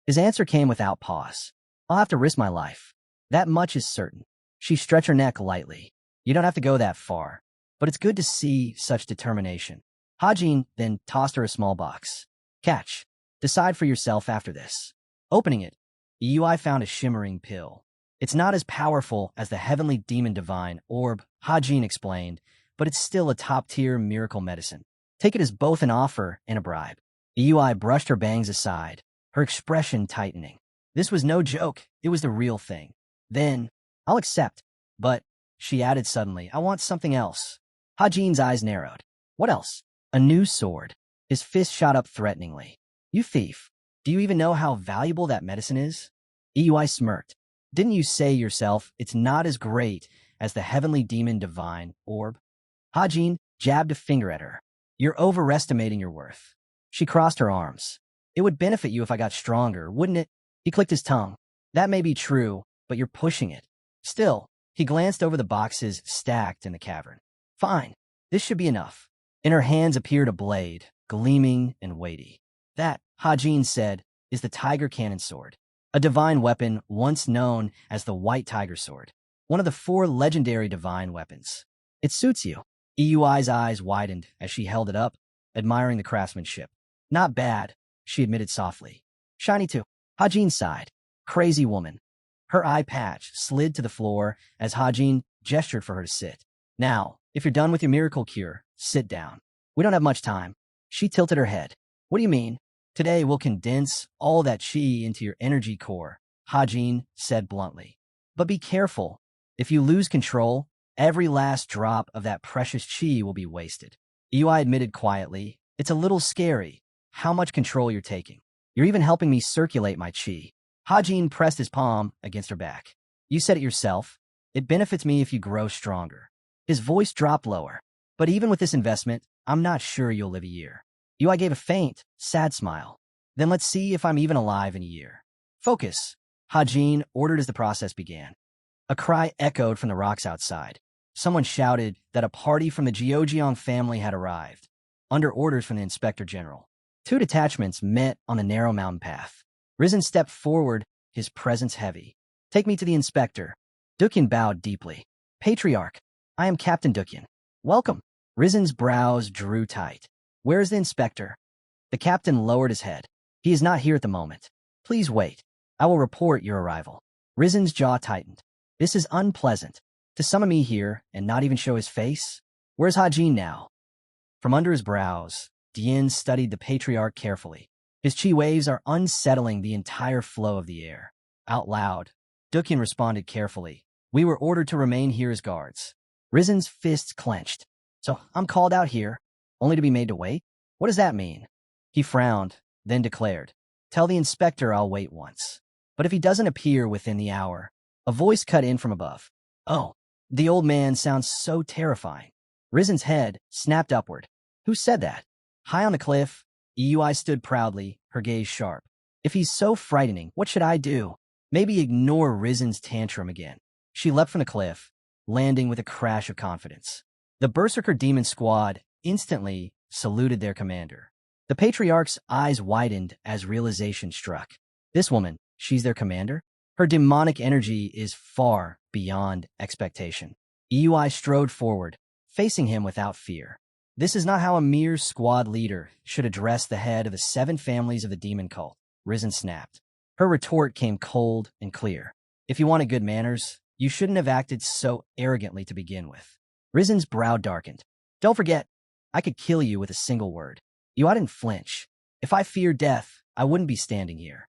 His answer came without pause. I'll have to risk my life. That much is certain. She stretched her neck lightly. You don't have to go that far, but it's good to see such determination. Hajin then tossed her a small box. Catch. Decide for yourself after this. Opening it, EUI found a shimmering pill. It's not as powerful as the Heavenly Demon Divine Orb, Hajin explained, but it's still a top-tier miracle medicine. Take it as both an offer and a bribe. EUI brushed her bangs aside, her expression tightening. This was no joke, it was the real thing. Then, I'll accept, but, she added suddenly, I want something else. Hajin's eyes narrowed. What else? A new sword. His fist shot up threateningly. You thief. Do you even know how valuable that medicine is? EUI smirked. Didn't you say yourself it's not as great as the Heavenly Demon Divine Orb? Hajin jabbed a finger at her. You're overestimating your worth. She crossed her arms. It would benefit you if I got stronger, wouldn't it? He clicked his tongue. That may be true, but you're pushing it. Still, he glanced over the boxes stacked in the cavern. Fine. This should be enough. In her hands appeared a blade, gleaming and weighty. That, Hajin said, is the Tiger Cannon Sword, a divine weapon once known as the White Tiger Sword, one of the 4 legendary divine weapons. It suits you. EUI's eyes widened as she held it up, admiring the craftsmanship. Not bad, she admitted softly. Shiny too. Hajin sighed. Crazy woman. Her eye patch slid to the floor as Hajin gestured for her to sit. Now, if you're done with your miracle cure, sit down. We don't have much time. She tilted her head. What do you mean? Today we'll condense all that chi into your energy core, Hajin said bluntly. But be careful. If you lose control, every last drop of that precious chi will be wasted. EUI admitted quietly, It's a little scary how much control you're taking. You're even helping me circulate my chi. Hajin pressed his palm against her back. You said it yourself. It benefits me if you grow stronger. His voice dropped lower. But even with this investment, I'm not sure you'll live a year. Yui gave a faint, sad smile. Then let's see if I'm even alive in a year. Focus, Hajin ordered as the process began. A cry echoed from the rocks outside. Someone shouted that a party from the Jeojeong family had arrived, under orders from the Inspector General. 2 detachments met on the narrow mountain path. Risen stepped forward, his presence heavy. Take me to the inspector. Dukyan bowed deeply. Patriarch, I am Captain Dukyan. Welcome. Risen's brows drew tight. Where is the inspector? The captain lowered his head. He is not here at the moment. Please wait. I will report your arrival. Risen's jaw tightened. This is unpleasant. To summon me here and not even show his face? Where's Hajin now? From under his brows, Dian studied the patriarch carefully. His chi waves are unsettling the entire flow of the air. Out loud, Dukyan responded carefully. We were ordered to remain here as guards. Risen's fists clenched. So I'm called out here, only to be made to wait? What does that mean? He frowned, then declared. Tell the inspector I'll wait once. But if he doesn't appear within the hour, a voice cut in from above. Oh, the old man sounds so terrifying. Risen's head snapped upward. Who said that? High on the cliff, Yui stood proudly, her gaze sharp. If he's so frightening, what should I do? Maybe ignore Risen's tantrum again. She leapt from the cliff, landing with a crash of confidence. The Berserker Demon Squad instantly saluted their commander. The Patriarch's eyes widened as realization struck. This woman, she's their commander? Her demonic energy is far beyond expectation. Yui strode forward, facing him without fear. This is not how a mere squad leader should address the head of the 7 families of the demon cult, Risen snapped. Her retort came cold and clear. If you wanted good manners, you shouldn't have acted so arrogantly to begin with. Risen's brow darkened. Don't forget, I could kill you with a single word. Yui didn't flinch. If I feared death, I wouldn't be standing here.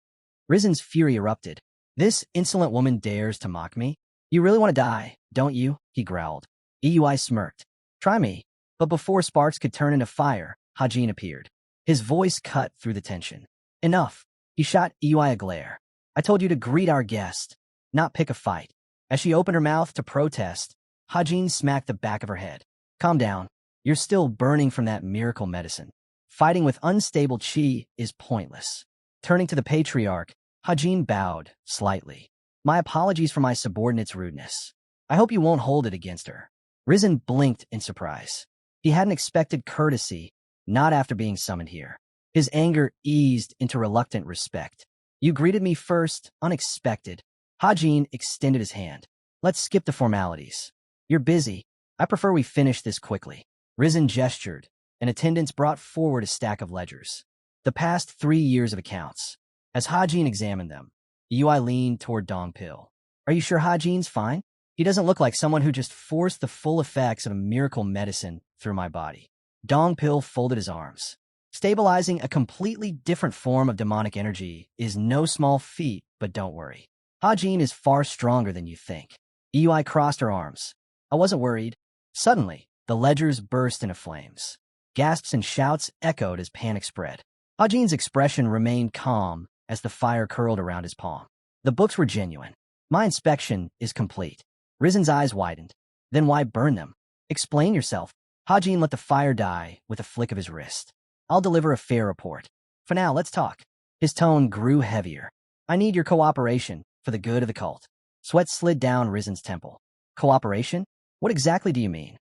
Risen's fury erupted. This insolent woman dares to mock me? You really want to die, don't you? He growled. Yui smirked. Try me. But before sparks could turn into fire, Hajin appeared. His voice cut through the tension. Enough. He shot Yui a glare. I told you to greet our guest, not pick a fight. As she opened her mouth to protest, Hajin smacked the back of her head. Calm down. You're still burning from that miracle medicine. Fighting with unstable chi is pointless. Turning to the patriarch, Hajin bowed slightly. My apologies for my subordinate's rudeness. I hope you won't hold it against her. Risen blinked in surprise. He hadn't expected courtesy, not after being summoned here. His anger eased into reluctant respect. You greeted me first, unexpected. Hajin extended his hand. Let's skip the formalities. You're busy. I prefer we finish this quickly. Risen gestured, and attendants brought forward a stack of ledgers. The past 3 years of accounts. As Hajin examined them, Yui leaned toward Dongpil. Are you sure Hajin's fine? He doesn't look like someone who just forced the full effects of a miracle medicine through my body. Dongpil folded his arms. Stabilizing a completely different form of demonic energy is no small feat, but don't worry. Hajin is far stronger than you think. Yui crossed her arms. I wasn't worried. Suddenly, the ledgers burst into flames. Gasps and shouts echoed as panic spread. Hajin's expression remained calm as the fire curled around his palm. The books were genuine. My inspection is complete. Risen's eyes widened. Then why burn them? Explain yourself. Hajin let the fire die with a flick of his wrist. I'll deliver a fair report. For now, let's talk. His tone grew heavier. I need your cooperation for the good of the cult. Sweat slid down Risen's temple. Cooperation? What exactly do you mean?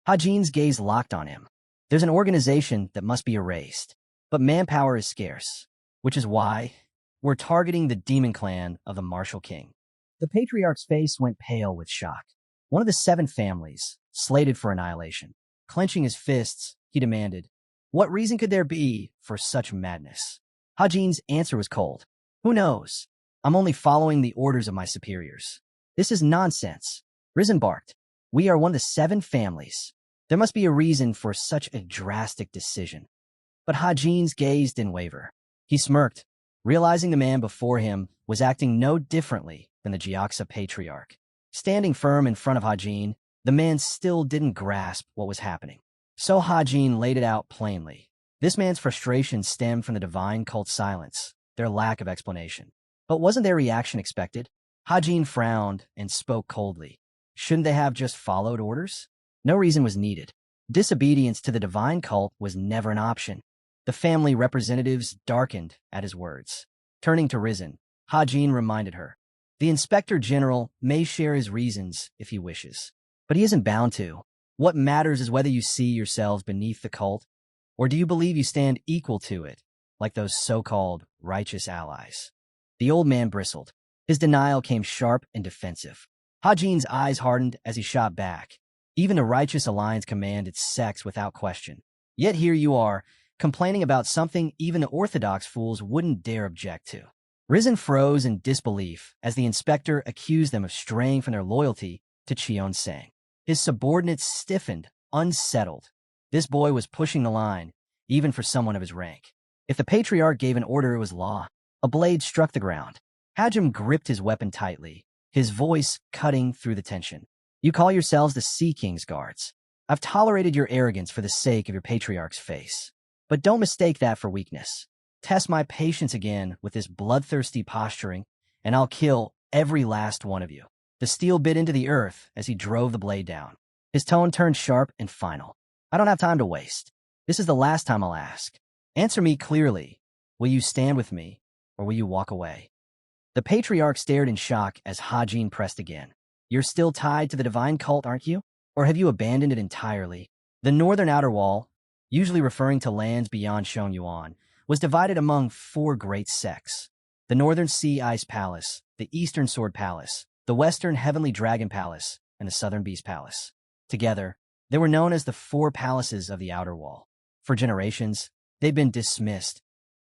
Hajin's gaze locked on him. There's an organization that must be erased, but manpower is scarce, which is why we're targeting the demon clan of the Martial King. The patriarch's face went pale with shock. One of the 7 families, slated for annihilation. Clenching his fists, he demanded, what reason could there be for such madness? Hajin's answer was cold. Who knows? I'm only following the orders of my superiors. This is nonsense. Risen barked. We are one of the 7 families. There must be a reason for such a drastic decision. But Hajin's gaze didn't waver. He smirked, realizing the man before him was acting no differently than the Jiaxa patriarch. Standing firm in front of Hajin, the man still didn't grasp what was happening. So Hajin laid it out plainly. This man's frustration stemmed from the divine cult's silence, their lack of explanation. But wasn't their reaction expected? Hajin frowned and spoke coldly. Shouldn't they have just followed orders? No reason was needed. Disobedience to the divine cult was never an option. The family representatives darkened at his words. Turning to Risen, Hajin reminded her, "The Inspector General may share his reasons if he wishes, but he isn't bound to. What matters is whether you see yourselves beneath the cult, or do you believe you stand equal to it, like those so-called righteous allies?" The old man bristled. His denial came sharp and defensive. Hajin's eyes hardened as he shot back. Even the Righteous Alliance command its sex without question. Yet here you are, complaining about something even the orthodox fools wouldn't dare object to. Risen froze in disbelief as the inspector accused them of straying from their loyalty to Cheon-sang. His subordinates stiffened, unsettled. This boy was pushing the line, even for someone of his rank. If the patriarch gave an order, it was law. A blade struck the ground. Hajim gripped his weapon tightly, his voice cutting through the tension. "You call yourselves the Sea King's guards. I've tolerated your arrogance for the sake of your patriarch's face. But don't mistake that for weakness. Test my patience again with this bloodthirsty posturing, and I'll kill every last one of you." The steel bit into the earth as he drove the blade down. His tone turned sharp and final. "I don't have time to waste. This is the last time I'll ask. Answer me clearly. Will you stand with me, or will you walk away?" The patriarch stared in shock as Hajin pressed again. "You're still tied to the divine cult, aren't you? Or have you abandoned it entirely?" The northern outer wall, usually referring to lands beyond Shongyuan, was divided among 4 great sects: the Northern Sea Ice Palace, the Eastern Sword Palace, the Western Heavenly Dragon Palace, and the Southern Beast Palace. Together, they were known as the 4 palaces of the outer wall. For generations, they'd been dismissed,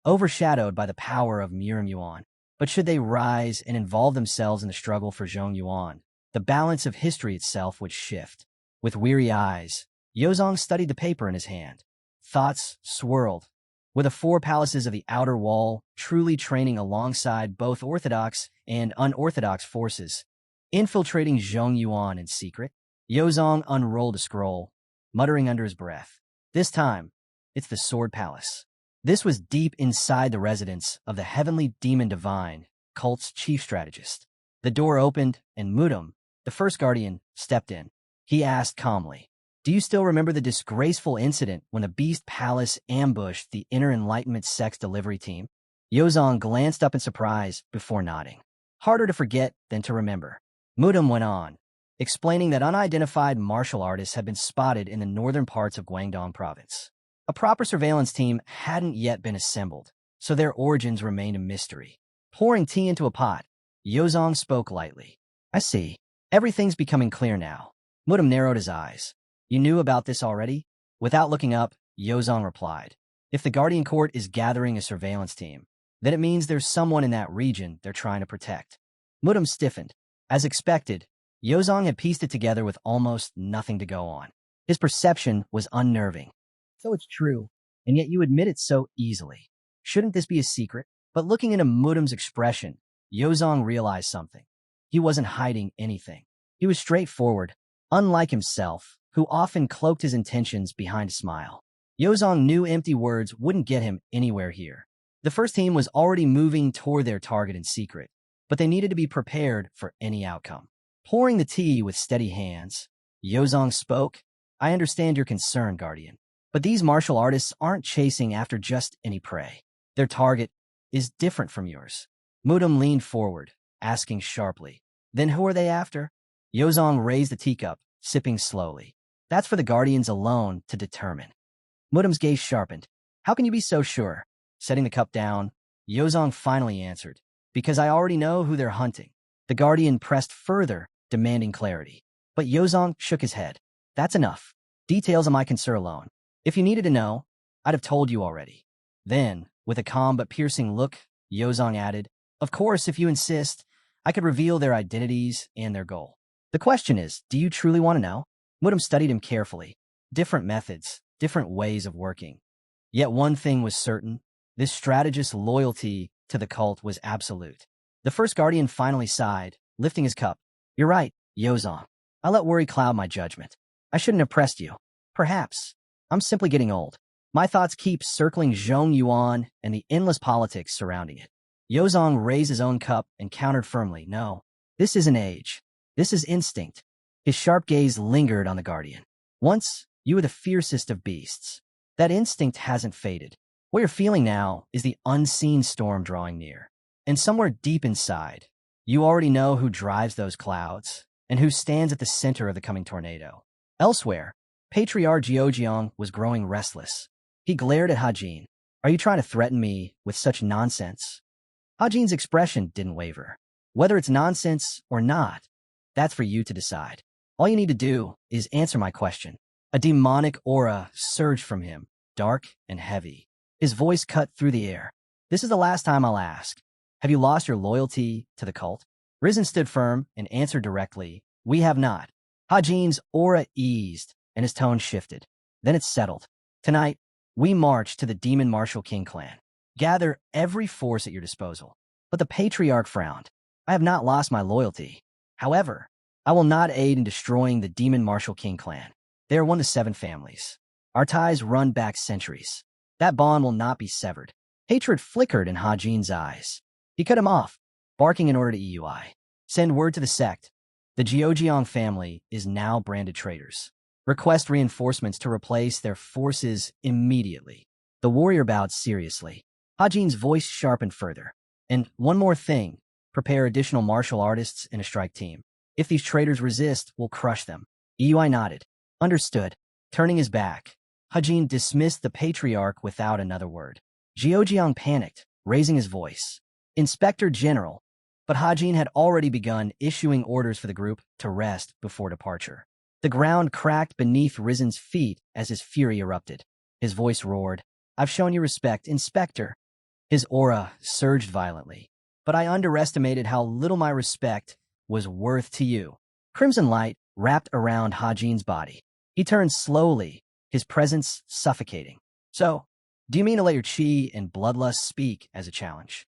overshadowed by the power of Murim-Yuan. But should they rise and involve themselves in the struggle for Zhongyuan, the balance of history itself would shift. With weary eyes, Yozong studied the paper in his hand. Thoughts swirled. Were the 4 palaces of the outer wall truly training alongside both orthodox and unorthodox forces, infiltrating Zhongyuan in secret? Yozong unrolled a scroll, muttering under his breath. This time, it's the Sword Palace. This was deep inside the residence of the Heavenly Demon Divine, cult's chief strategist. The door opened, and Mudum, the first guardian, stepped in. He asked calmly, "Do you still remember the disgraceful incident when the Beast Palace ambushed the Inner Enlightenment Sect's delivery team?" Yozong glanced up in surprise before nodding. "Harder to forget than to remember." Mudum went on, explaining that unidentified martial artists had been spotted in the northern parts of Guangdong province. A proper surveillance team hadn't yet been assembled, so their origins remained a mystery. Pouring tea into a pot, Yozong spoke lightly. "I see. Everything's becoming clear now." Mudum narrowed his eyes. "You knew about this already?" Without looking up, Yozong replied, "If the Guardian Court is gathering a surveillance team, then it means there's someone in that region they're trying to protect." Mudum stiffened. As expected, Yozong had pieced it together with almost nothing to go on. His perception was unnerving. "So it's true, and yet you admit it so easily. Shouldn't this be a secret?" But looking into Mudum's expression, Yozong realized something. He wasn't hiding anything. He was straightforward, unlike himself, who often cloaked his intentions behind a smile. Yozong knew empty words wouldn't get him anywhere here. The first team was already moving toward their target in secret, but they needed to be prepared for any outcome. Pouring the tea with steady hands, Yozong spoke, "I understand your concern, Guardian. But these martial artists aren't chasing after just any prey. Their target is different from yours." Mudum leaned forward, asking sharply, "Then who are they after?" Yozong raised the teacup, sipping slowly. "That's for the Guardians alone to determine." Mudum's gaze sharpened. "How can you be so sure?" Setting the cup down, Yozong finally answered, "Because I already know who they're hunting." The Guardian pressed further, demanding clarity. But Yozong shook his head. "That's enough. Details of my concern alone. If you needed to know, I'd have told you already." Then, with a calm but piercing look, Yozong added, "Of course, if you insist, I could reveal their identities and their goal. The question is, do you truly want to know?" Mudum studied him carefully. Different methods, different ways of working. Yet one thing was certain, this strategist's loyalty to the cult was absolute. The first guardian finally sighed, lifting his cup. "You're right, Yozong. I let worry cloud my judgment. I shouldn't have pressed you. Perhaps. I'm simply getting old." My thoughts keep circling Zhong Yuan and the endless politics surrounding it. Yozong raised his own cup and countered firmly, no, this isn't age. This is instinct. His sharp gaze lingered on the Guardian. Once, you were the fiercest of beasts. That instinct hasn't faded. What you're feeling now is the unseen storm drawing near. And somewhere deep inside, you already know who drives those clouds and who stands at the center of the coming tornado. Elsewhere, Patriarch Jiaojiang was growing restless. He glared at Hajin. Are you trying to threaten me with such nonsense? Hajin's expression didn't waver. Whether it's nonsense or not, that's for you to decide. All you need to do is answer my question. A demonic aura surged from him, dark and heavy. His voice cut through the air. This is the last time I'll ask. Have you lost your loyalty to the cult? Risen stood firm and answered directly, we have not. Hajin's aura eased and his tone shifted. Then it settled. Tonight, we march to the Demon Martial King clan. Gather every force at your disposal. But the Patriarch frowned. I have not lost my loyalty. However, I will not aid in destroying the Demon Martial King clan. They are one of 7 families. Our ties run back centuries. That bond will not be severed. Hatred flickered in Hajin's eyes. He cut him off, barking an order to EUI. Send word to the sect. The Jiaojiang family is now branded traitors. Request reinforcements to replace their forces immediately. The warrior bowed seriously. Hajin's voice sharpened further. And one more thing, prepare additional martial artists and a strike team. If these traitors resist, we'll crush them. EUI nodded. Understood. Turning his back, Hajin dismissed the Patriarch without another word. Jiaojiang panicked, raising his voice. Inspector General. But Hajin had already begun issuing orders for the group to rest before departure. The ground cracked beneath Risen's feet as his fury erupted. His voice roared, I've shown you respect, Inspector. His aura surged violently. But I underestimated how little my respect was worth to you. Crimson light wrapped around Hajin's body. He turned slowly, his presence suffocating. So, do you mean to let your chi and bloodlust speak as a challenge?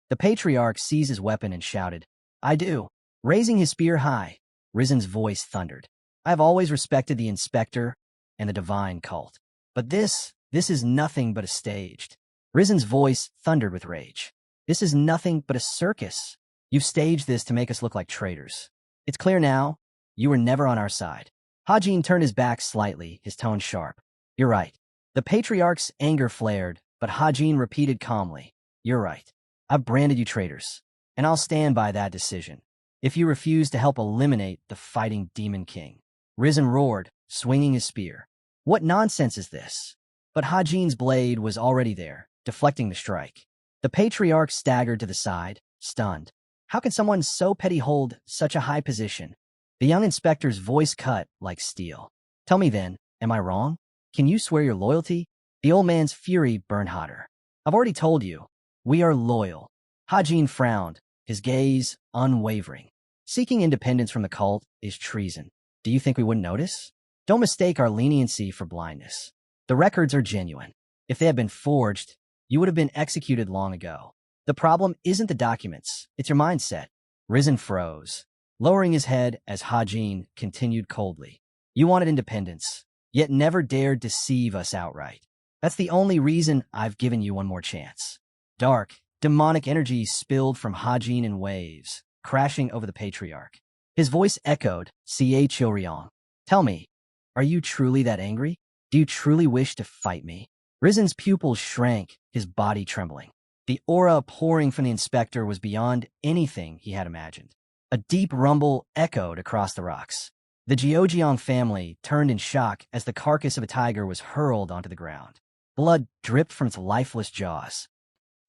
The Patriarch seized his weapon and shouted, I do. Raising his spear high, Risen's voice thundered. I have always respected the Inspector and the divine cult. But this is nothing but a staged. Risen's voice thundered with rage. This is nothing but a circus. You've staged this to make us look like traitors. It's clear now, you were never on our side. Hajin turned his back slightly, his tone sharp. You're right. The Patriarch's anger flared, but Hajin repeated calmly. You're right. I've branded you traitors, and I'll stand by that decision. If you refuse to help eliminate the fighting Demon King. Risen roared, swinging his spear. What nonsense is this? But Hajin's blade was already there, deflecting the strike. The Patriarch staggered to the side, stunned. How can someone so petty hold such a high position? The young inspector's voice cut like steel. Tell me then, am I wrong? Can you swear your loyalty? The old man's fury burned hotter. I've already told you. We are loyal. Hajin frowned, his gaze unwavering. Seeking independence from the cult is treason. Do you think we wouldn't notice? Don't mistake our leniency for blindness. The records are genuine. If they had been forged, you would have been executed long ago. The problem isn't the documents, it's your mindset. Risen froze, lowering his head as Hajin continued coldly. You wanted independence, yet never dared deceive us outright. That's the only reason I've given you one more chance. Dark, demonic energy spilled from Hajin in waves, crashing over the Patriarch. His voice echoed, Xie Qiuryong. Tell me, are you truly that angry? Do you truly wish to fight me? Risen's pupils shrank, his body trembling. The aura pouring from the inspector was beyond anything he had imagined. A deep rumble echoed across the rocks. The Jiaojiang family turned in shock as the carcass of a tiger was hurled onto the ground. Blood dripped from its lifeless jaws.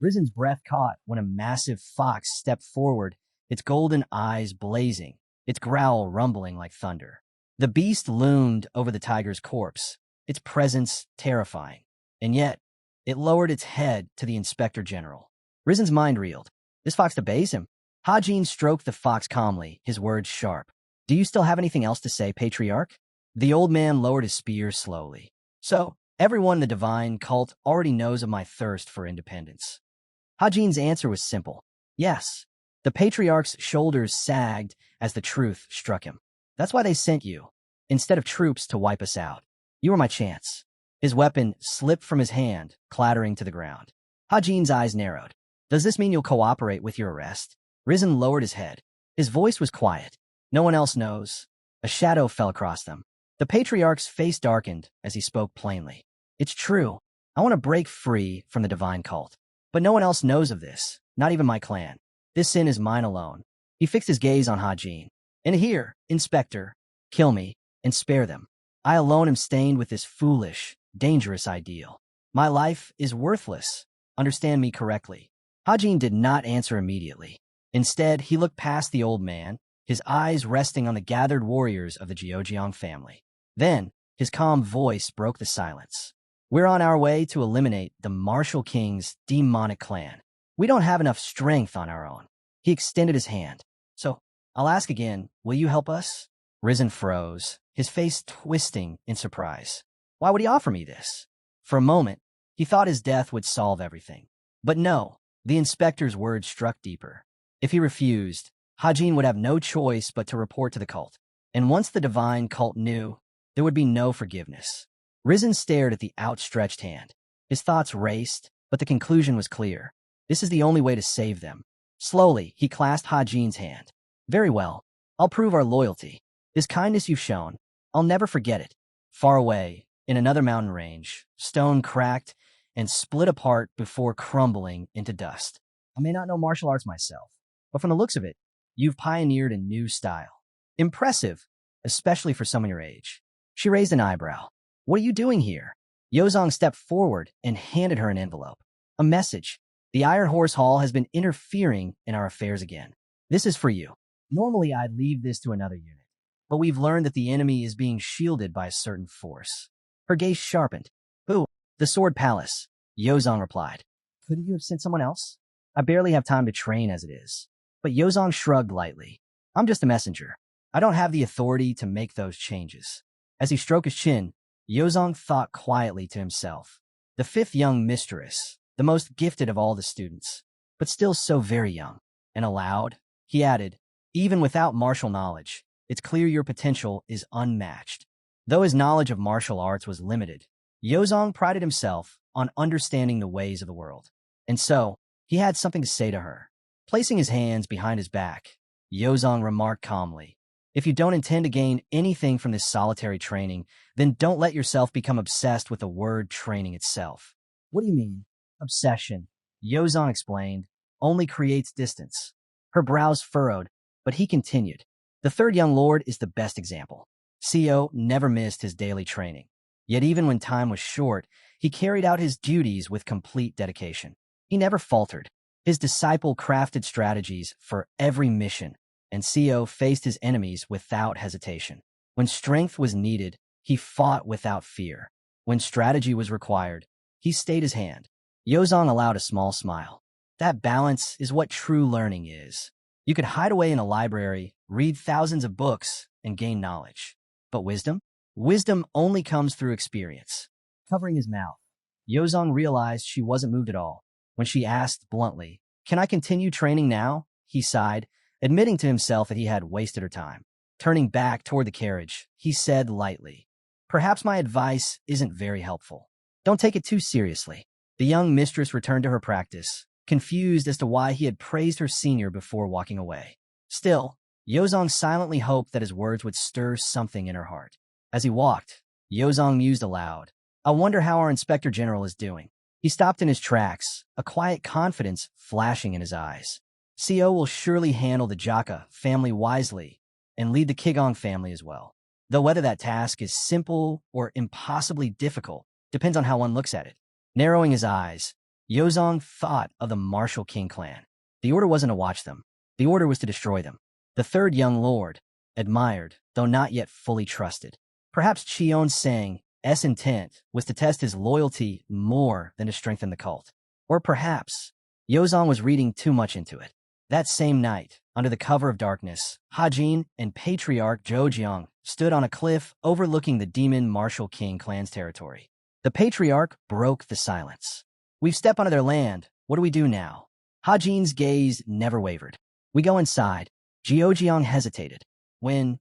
Risen's breath caught when a massive fox stepped forward, its golden eyes blazing, its growl rumbling like thunder. The beast loomed over the tiger's corpse, its presence terrifying. And yet, it lowered its head to the Inspector General. Risen's mind reeled. This fox obeys him. Hajin stroked the fox calmly, his words sharp. Do you still have anything else to say, Patriarch? The old man lowered his spear slowly. So, everyone in the divine cult already knows of my thirst for independence. Hajin's answer was simple. Yes. The Patriarch's shoulders sagged as the truth struck him. That's why they sent you, instead of troops to wipe us out. You were my chance. His weapon slipped from his hand, clattering to the ground. Hajin's eyes narrowed. Does this mean you'll cooperate with your arrest? Risen lowered his head. His voice was quiet. No one else knows. A shadow fell across them. The patriarch's face darkened as he spoke plainly. It's true. I want to break free from the divine cult. But no one else knows of this, not even my clan. This sin is mine alone. He fixed his gaze on Hajin. And here, Inspector, kill me and spare them. I alone am stained with this foolish, dangerous ideal. My life is worthless. Understand me correctly. Hajin did not answer immediately. Instead, he looked past the old man, his eyes resting on the gathered warriors of the Jeojeong family. Then, his calm voice broke the silence. We're on our way to eliminate the Martial King's demonic clan. We don't have enough strength on our own. He extended his hand. So, I'll ask again, will you help us? Risen froze, his face twisting in surprise. Why would he offer me this? For a moment, he thought his death would solve everything. But no, the inspector's words struck deeper. If he refused, Hajin would have no choice but to report to the cult. And once the divine cult knew, there would be no forgiveness. Risen stared at the outstretched hand. His thoughts raced, but the conclusion was clear. This is the only way to save them. Slowly, he clasped Hajin's hand. Very well. I'll prove our loyalty. This kindness you've shown, I'll never forget it. Far away, in another mountain range, stone cracked and split apart before crumbling into dust. I may not know martial arts myself, but from the looks of it, you've pioneered a new style. Impressive, especially for someone your age. She raised an eyebrow. What are you doing here? Yozong stepped forward and handed her an envelope. A message. The Iron Horse Hall has been interfering in our affairs again. This is for you. Normally, I'd leave this to another unit, but we've learned that the enemy is being shielded by a certain force. Her gaze sharpened. Who? The Sword Palace. Yozong replied. Couldn't you have sent someone else? I barely have time to train as it is. But Yozong shrugged lightly. I'm just a messenger. I don't have the authority to make those changes. As he stroked his chin, Yozong thought quietly to himself. The fifth young mistress, the most gifted of all the students, but still so very young. And aloud, he added, even without martial knowledge, it's clear your potential is unmatched. Though his knowledge of martial arts was limited, Yozong prided himself on understanding the ways of the world. And so, he had something to say to her. Placing his hands behind his back, Yozong remarked calmly, if you don't intend to gain anything from this solitary training, then don't let yourself become obsessed with the word training itself. What do you mean? Obsession, Yozong explained, only creates distance. Her brows furrowed, but he continued. The third young lord is the best example. Co never missed his daily training. Yet even when time was short, he carried out his duties with complete dedication. He never faltered. His disciple crafted strategies for every mission, and Co faced his enemies without hesitation. When strength was needed, he fought without fear. When strategy was required, he stayed his hand. Yozong allowed a small smile. That balance is what true learning is. You could hide away in a library, read thousands of books, and gain knowledge. But wisdom? Wisdom only comes through experience. Covering his mouth, Yozong realized she wasn't moved at all. When she asked bluntly, can I continue training now? He sighed, admitting to himself that he had wasted her time. Turning back toward the carriage, he said lightly, perhaps my advice isn't very helpful. Don't take it too seriously. The young mistress returned to her practice, confused as to why he had praised her senior before walking away. Still, Yozong silently hoped that his words would stir something in her heart. As he walked, Yozong mused aloud, I wonder how our Inspector General is doing. He stopped in his tracks, a quiet confidence flashing in his eyes. Co will surely handle the Jaka family wisely and lead the Kigong family as well. Though whether that task is simple or impossibly difficult depends on how one looks at it. Narrowing his eyes, Yozong thought of the Martial King clan. The order wasn't to watch them. The order was to destroy them. The third young lord, admired, though not yet fully trusted. Perhaps Cheon Sang's intent was to test his loyalty more than to strengthen the cult. Or perhaps Yozong was reading too much into it. That same night, under the cover of darkness, Hajin and Patriarch Jeojeong stood on a cliff overlooking the demon Martial King clan's territory. The Patriarch broke the silence. We've stepped onto their land. What do we do now? Hajin's gaze never wavered. We go inside. Jeojeong hesitated. When?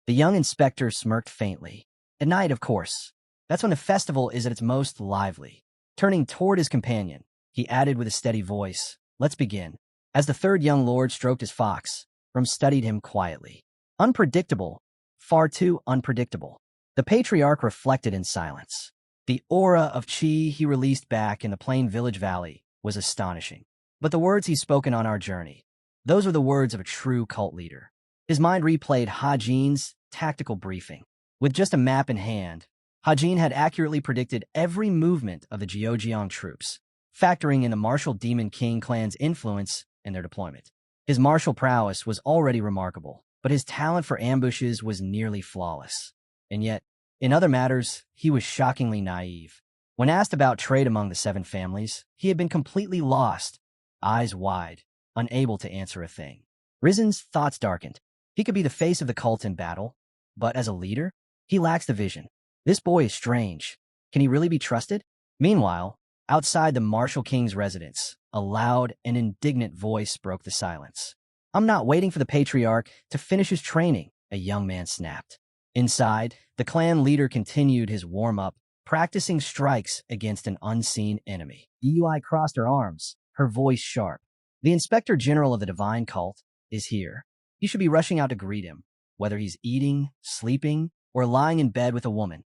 The young inspector smirked faintly. At night, of course. That's when the festival is at its most lively. Turning toward his companion, he added with a steady voice, "Let's begin." As the third young lord stroked his fox, Rum studied him quietly. Unpredictable, far too unpredictable. The patriarch reflected in silence. The aura of chi he released back in the plain village valley was astonishing. But the words he's spoken on our journey, those were the words of a true cult leader. His mind replayed Hajin's tactical briefing. With just a map in hand, Hajin had accurately predicted every movement of the Jeojiang troops, factoring in the martial Demon King clan's influence in their deployment. His martial prowess was already remarkable, but his talent for ambushes was nearly flawless. And yet, in other matters, he was shockingly naive. When asked about trade among the 7 families, he had been completely lost, eyes wide, unable to answer a thing. Rizen's thoughts darkened. He could be the face of the cult in battle, but as a leader, he lacks the vision. This boy is strange. Can he really be trusted? Meanwhile, outside the Martial King's residence, a loud and indignant voice broke the silence. "I'm not waiting for the patriarch to finish his training," a young man snapped. Inside, the clan leader continued his warm-up, practicing strikes against an unseen enemy. Yui crossed her arms, her voice sharp. "The Inspector General of the Divine Cult is here. You should be rushing out to greet him, whether he's eating, sleeping, or lying in bed with a woman."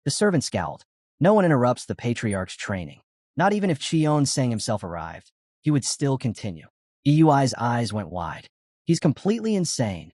The servant scowled. No one interrupts the patriarch's training. Not even if Cheon Sang himself arrived, he would still continue. Yui's eyes went wide. He's completely insane.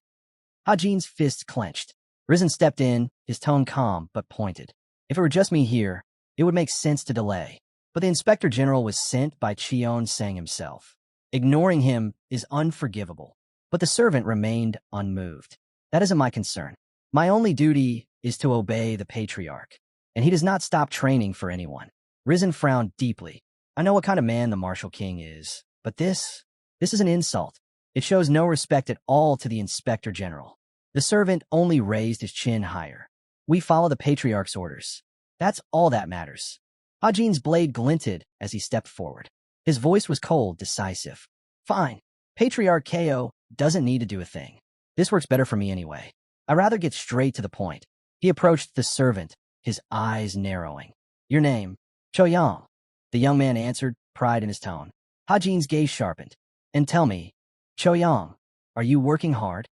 Hajin's fists clenched. Risen stepped in, his tone calm but pointed. "If it were just me here, it would make sense to delay." But the Inspector General was sent by Cheon Sang himself. Ignoring him is unforgivable. But the servant remained unmoved. "That isn't my concern. My only duty is to obey the patriarch, and he does not stop training for anyone." Risen frowned deeply. "I know what kind of man the Martial King is, but this is an insult. It shows no respect at all to the Inspector General." The servant only raised his chin higher. "We follow the patriarch's orders. That's all that matters." Hajin's blade glinted as he stepped forward. His voice was cold, decisive. "Fine. Patriarch KO doesn't need to do a thing. This works better for me anyway. I'd rather get straight to the point." He approached the servant, his eyes narrowing. "Your name?" "Choyang." The young man answered, pride in his tone. Hajin's gaze sharpened. "And tell me, Choyang, are you working hard?"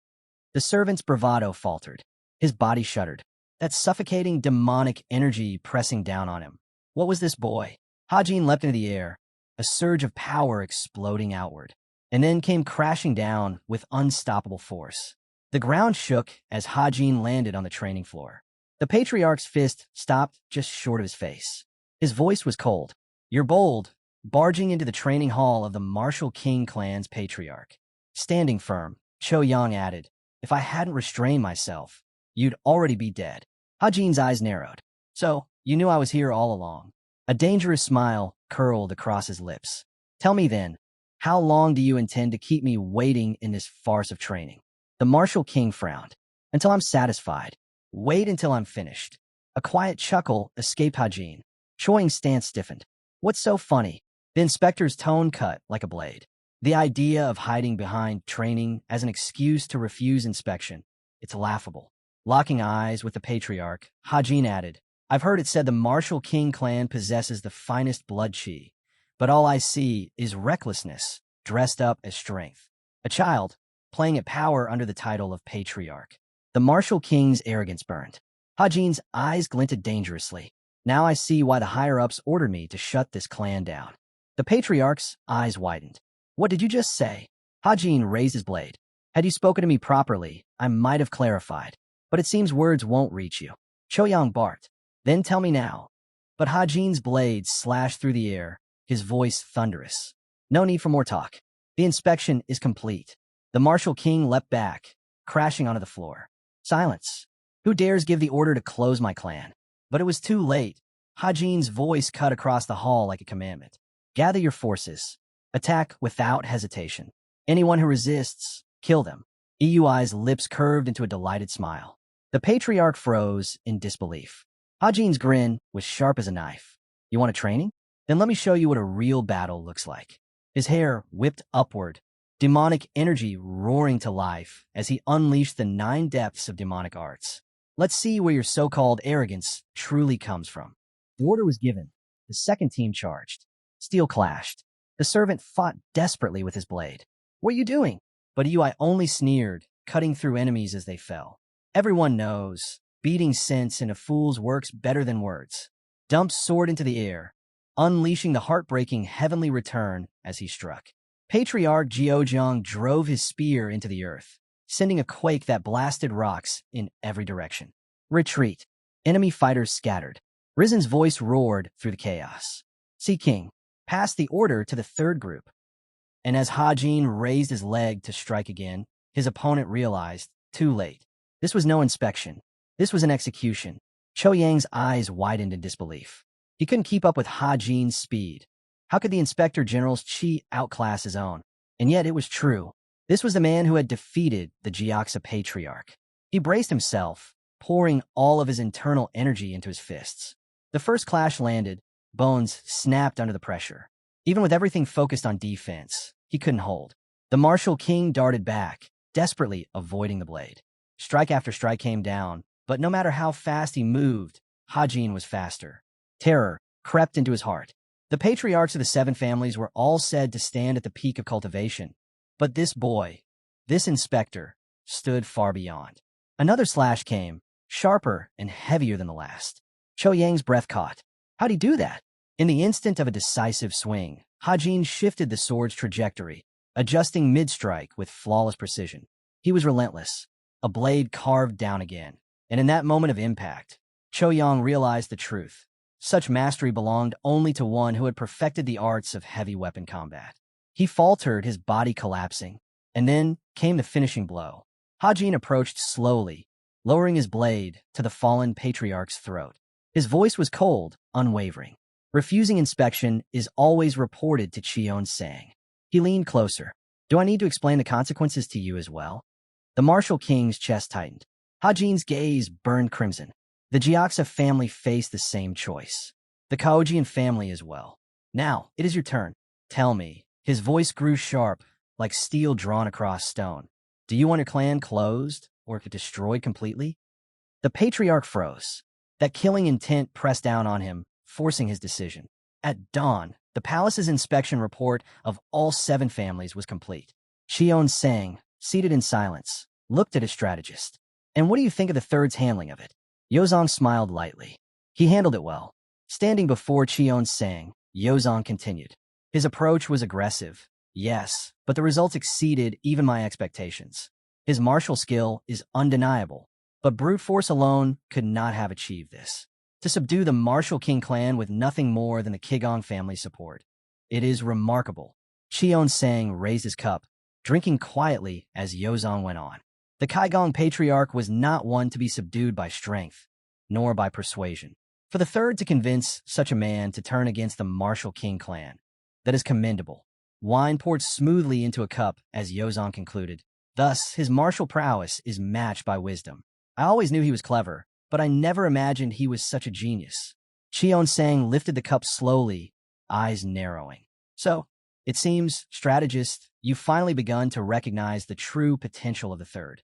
The servant's bravado faltered. His body shuddered. That suffocating demonic energy pressing down on him. What was this boy? Hajin leapt into the air, a surge of power exploding outward, and then came crashing down with unstoppable force. The ground shook as Hajin landed on the training floor. The patriarch's fist stopped just short of his face. His voice was cold. "You're bold," barging into the training hall of the Martial King clan's patriarch. Standing firm, Cho Yang added, "If I hadn't restrained myself, you'd already be dead." Hajin's eyes narrowed. "So, you knew I was here all along." A dangerous smile curled across his lips. "Tell me then, how long do you intend to keep me waiting in this farce of training?" The Martial King frowned. "Until I'm satisfied. Wait until I'm finished." A quiet chuckle escaped Hajin. Choy's stance stiffened. "What's so funny?" The inspector's tone cut like a blade. "The idea of hiding behind training as an excuse to refuse inspection. It's laughable." Locking eyes with the patriarch, Hajin added, "I've heard it said the Martial King clan possesses the finest blood chi, but all I see is recklessness dressed up as strength. A child, playing at power under the title of patriarch." The Martial King's arrogance burned. Hajin's eyes glinted dangerously. "Now I see why the higher-ups ordered me to shut this clan down." The patriarch's eyes widened. "What did you just say?" Hajin raised his blade. "Had you spoken to me properly, I might have clarified. But it seems words won't reach you." Choyang barked. "Then tell me now." But Hajin's blade slashed through the air, his voice thunderous. "No need for more talk. The inspection is complete." The Martial King leapt back, crashing onto the floor. "Silence. Who dares give the order to close my clan?" But it was too late. Hajin's voice cut across the hall like a commandment. "Gather your forces. Attack without hesitation. Anyone who resists, kill them." Yui's lips curved into a delighted smile. The patriarch froze in disbelief. Hajin's grin was sharp as a knife. "You want a training? Then let me show you what a real battle looks like." His hair whipped upward, demonic energy roaring to life as he unleashed the 9 depths of demonic arts. Let's see where your so-called arrogance truly comes from. The order was given. The second team charged. Steel clashed. The servant fought desperately with his blade. What are you doing? But I only sneered, cutting through enemies as they fell. Everyone knows, beating sense in a fool's works better than words. Dumped sword into the air, unleashing the heartbreaking heavenly return as he struck. Patriarch Jiozhang drove his spear into the earth, sending a quake that blasted rocks in every direction. Retreat. Enemy fighters scattered. Rizen's voice roared through the chaos. Sea King, pass the order to the third group. And as Hajin raised his leg to strike again, his opponent realized, too late. This was no inspection. This was an execution. Cho Yang's eyes widened in disbelief. He couldn't keep up with Hajin's speed. How could the Inspector General's chi outclass his own? And yet it was true. This was the man who had defeated the Jiaxa Patriarch. He braced himself, pouring all of his internal energy into his fists. The first clash landed, bones snapped under the pressure. Even with everything focused on defense, he couldn't hold. The martial king darted back, desperately avoiding the blade. Strike after strike came down, but no matter how fast he moved, Hajin was faster. Terror crept into his heart. The patriarchs of the seven families were all said to stand at the peak of cultivation, but this boy, this inspector, stood far beyond. Another slash came, sharper and heavier than the last. Cho Yang's breath caught. How'd he do that? In the instant of a decisive swing, Hajin shifted the sword's trajectory, adjusting mid-strike with flawless precision. He was relentless. A blade carved down again. And in that moment of impact, Cho Yang realized the truth. Such mastery belonged only to one who had perfected the arts of heavy weapon combat. He faltered, his body collapsing. And then came the finishing blow. Hajin approached slowly, lowering his blade to the fallen patriarch's throat. His voice was cold, unwavering. Refusing inspection is always reported to Cheon Sang. He leaned closer. Do I need to explain the consequences to you as well? The martial king's chest tightened. Hajin's gaze burned crimson. The Jiaxa family faced the same choice. The Kaojian family as well. Now, it is your turn. Tell me. His voice grew sharp, like steel drawn across stone. Do you want your clan closed or destroyed completely? The patriarch froze. That killing intent pressed down on him, forcing his decision. At dawn, the palace's inspection report of all seven families was complete. Cheon Sang, seated in silence, looked at his strategist. And what do you think of the third's handling of it? Yozong smiled lightly. He handled it well. Standing before Cheon Sang, Yozong continued. His approach was aggressive, yes, but the results exceeded even my expectations. His martial skill is undeniable, but brute force alone could not have achieved this. To subdue the martial king clan with nothing more than the Kigong family's support. It is remarkable. Cheon Sang raised his cup, drinking quietly as Yozong went on. The Kaigong patriarch was not one to be subdued by strength, nor by persuasion. For the third to convince such a man to turn against the martial king clan, that is commendable. Wine poured smoothly into a cup as Yozong concluded. Thus, his martial prowess is matched by wisdom. I always knew he was clever, but I never imagined he was such a genius. Cheon Sang lifted the cup slowly, eyes narrowing. So, it seems, strategist, you've finally begun to recognize the true potential of the third.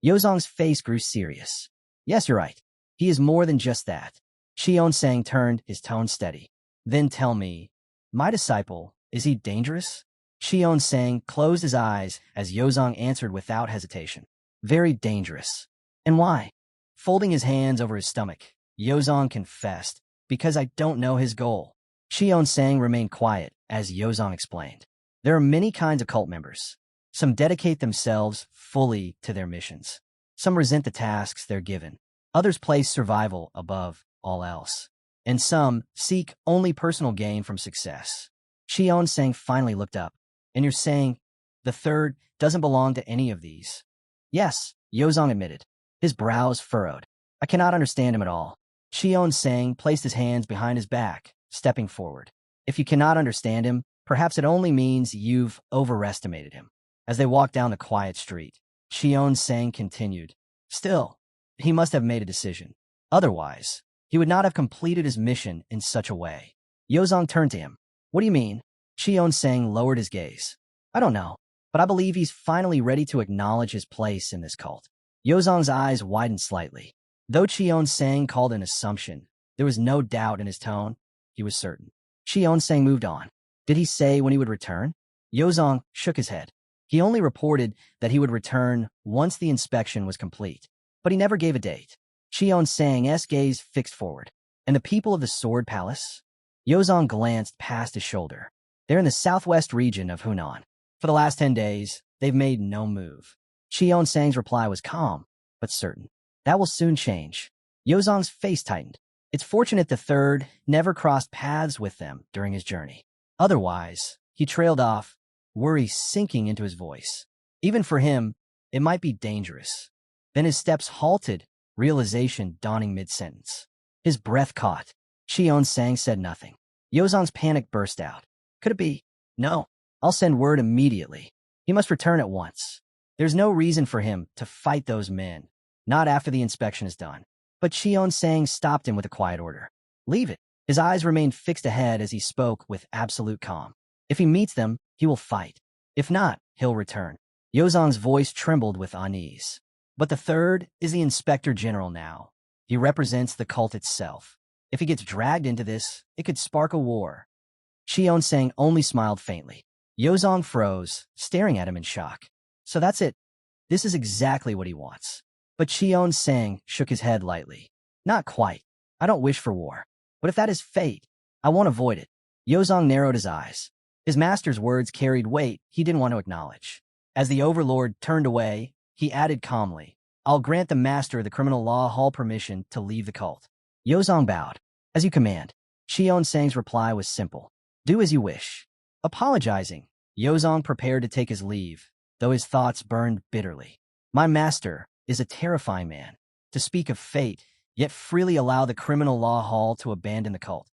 Yozong's face grew serious. Yes, you're right. He is more than just that. Cheon Sang turned, his tone steady. Then tell me, my disciple, is he dangerous? Cheon Sang closed his eyes as Yozong answered without hesitation. Very dangerous. And why? Folding his hands over his stomach, Yozong confessed, because I don't know his goal. Cheon Sang remained quiet as Yozong explained. There are many kinds of cult members. Some dedicate themselves fully to their missions. Some resent the tasks they're given. Others place survival above all else. And some seek only personal gain from success. Cheon Sang finally looked up. And you're saying the third doesn't belong to any of these? Yes, Yozong admitted. His brows furrowed. I cannot understand him at all. Cheon Sang placed his hands behind his back, stepping forward. If you cannot understand him, perhaps it only means you've overestimated him. As they walked down the quiet street, Cheon Sang continued. Still, he must have made a decision. Otherwise, he would not have completed his mission in such a way. Yozong turned to him. What do you mean? Cheon Sang lowered his gaze. I don't know, but I believe he's finally ready to acknowledge his place in this cult. Yozong's eyes widened slightly. Though Cheon Sang called an assumption, there was no doubt in his tone. He was certain. Cheon Sang moved on. Did he say when he would return? Yozong shook his head. He only reported that he would return once the inspection was complete, but he never gave a date. Cheon Sang's gaze fixed forward. And the people of the Sword Palace? Yozong glanced past his shoulder. They're in the southwest region of Hunan. For the last 10 days, they've made no move. Cheon Sang's reply was calm, but certain. That will soon change. Yozong's face tightened. It's fortunate the third never crossed paths with them during his journey. Otherwise, he trailed off, worry sinking into his voice. Even for him, it might be dangerous. Then his steps halted, realization dawning mid-sentence. His breath caught. Cheon Sang said nothing. Yozong's panic burst out. Could it be? No. I'll send word immediately. He must return at once. There's no reason for him to fight those men, not after the inspection is done. But Cheon Sang stopped him with a quiet order. Leave it. His eyes remained fixed ahead as he spoke with absolute calm. If he meets them, he will fight. If not, he'll return. Yozong's voice trembled with unease. But the third is the Inspector General now. He represents the cult itself. If he gets dragged into this, it could spark a war. Cheon Sang only smiled faintly. Yozong froze, staring at him in shock. So that's it. This is exactly what he wants. But Cheon Sang shook his head lightly. Not quite. I don't wish for war. But if that is fate, I won't avoid it. Yozong narrowed his eyes. His master's words carried weight he didn't want to acknowledge. As the overlord turned away, he added calmly, I'll grant the master of the criminal law hall permission to leave the cult. Yozong bowed. As you command. Cheon Sang's reply was simple. Do as you wish. Apologizing, Yozong prepared to take his leave, though his thoughts burned bitterly. My master is a terrifying man. To speak of fate, yet freely allow the criminal law hall to abandon the cult.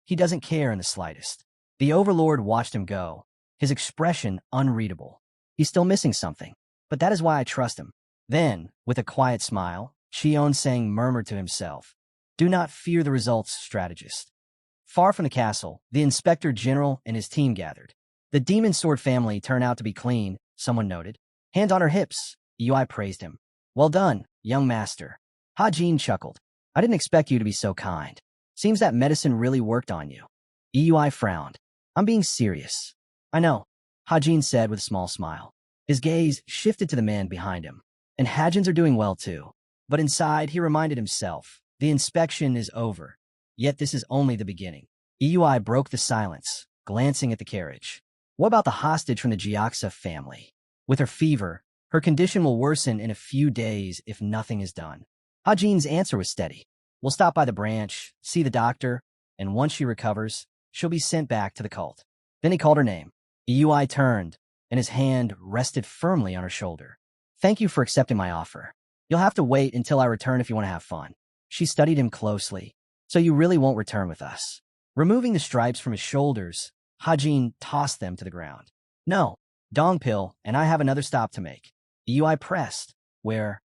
He doesn't care in the slightest. The overlord watched him go, his expression unreadable. He's still missing something, but that is why I trust him. Then, with a quiet smile, Cheon Sang murmured to himself, Do not fear the results, strategist. Far from the castle, the Inspector General and his team gathered. The Demon Sword family turned out to be clean, someone noted. Hands on her hips, Yui praised him. Well done, young master. Ha-Jin chuckled. I didn't expect you to be so kind. Seems that medicine really worked on you. Yui frowned. I'm being serious. I know, Ha-Jin said with a small smile. His gaze shifted to the man behind him. And Hajins are doing well too. But inside, he reminded himself, the inspection is over. Yet this is only the beginning. Yui broke the silence, glancing at the carriage. What about the hostage from the Jiaksa family? With her fever, her condition will worsen in a few days if nothing is done. Ha-Jin's answer was steady. We'll stop by the branch, see the doctor, and once she recovers, she'll be sent back to the cult. Then he called her name. Yui turned, and his hand rested firmly on her shoulder. Thank you for accepting my offer. You'll have to wait until I return if you want to have fun. She studied him closely. So you really won't return with us. Removing the stripes from his shoulders, Ha-Jin tossed them to the ground. No, Dongpil and I have another stop to make. Yui pressed. Where?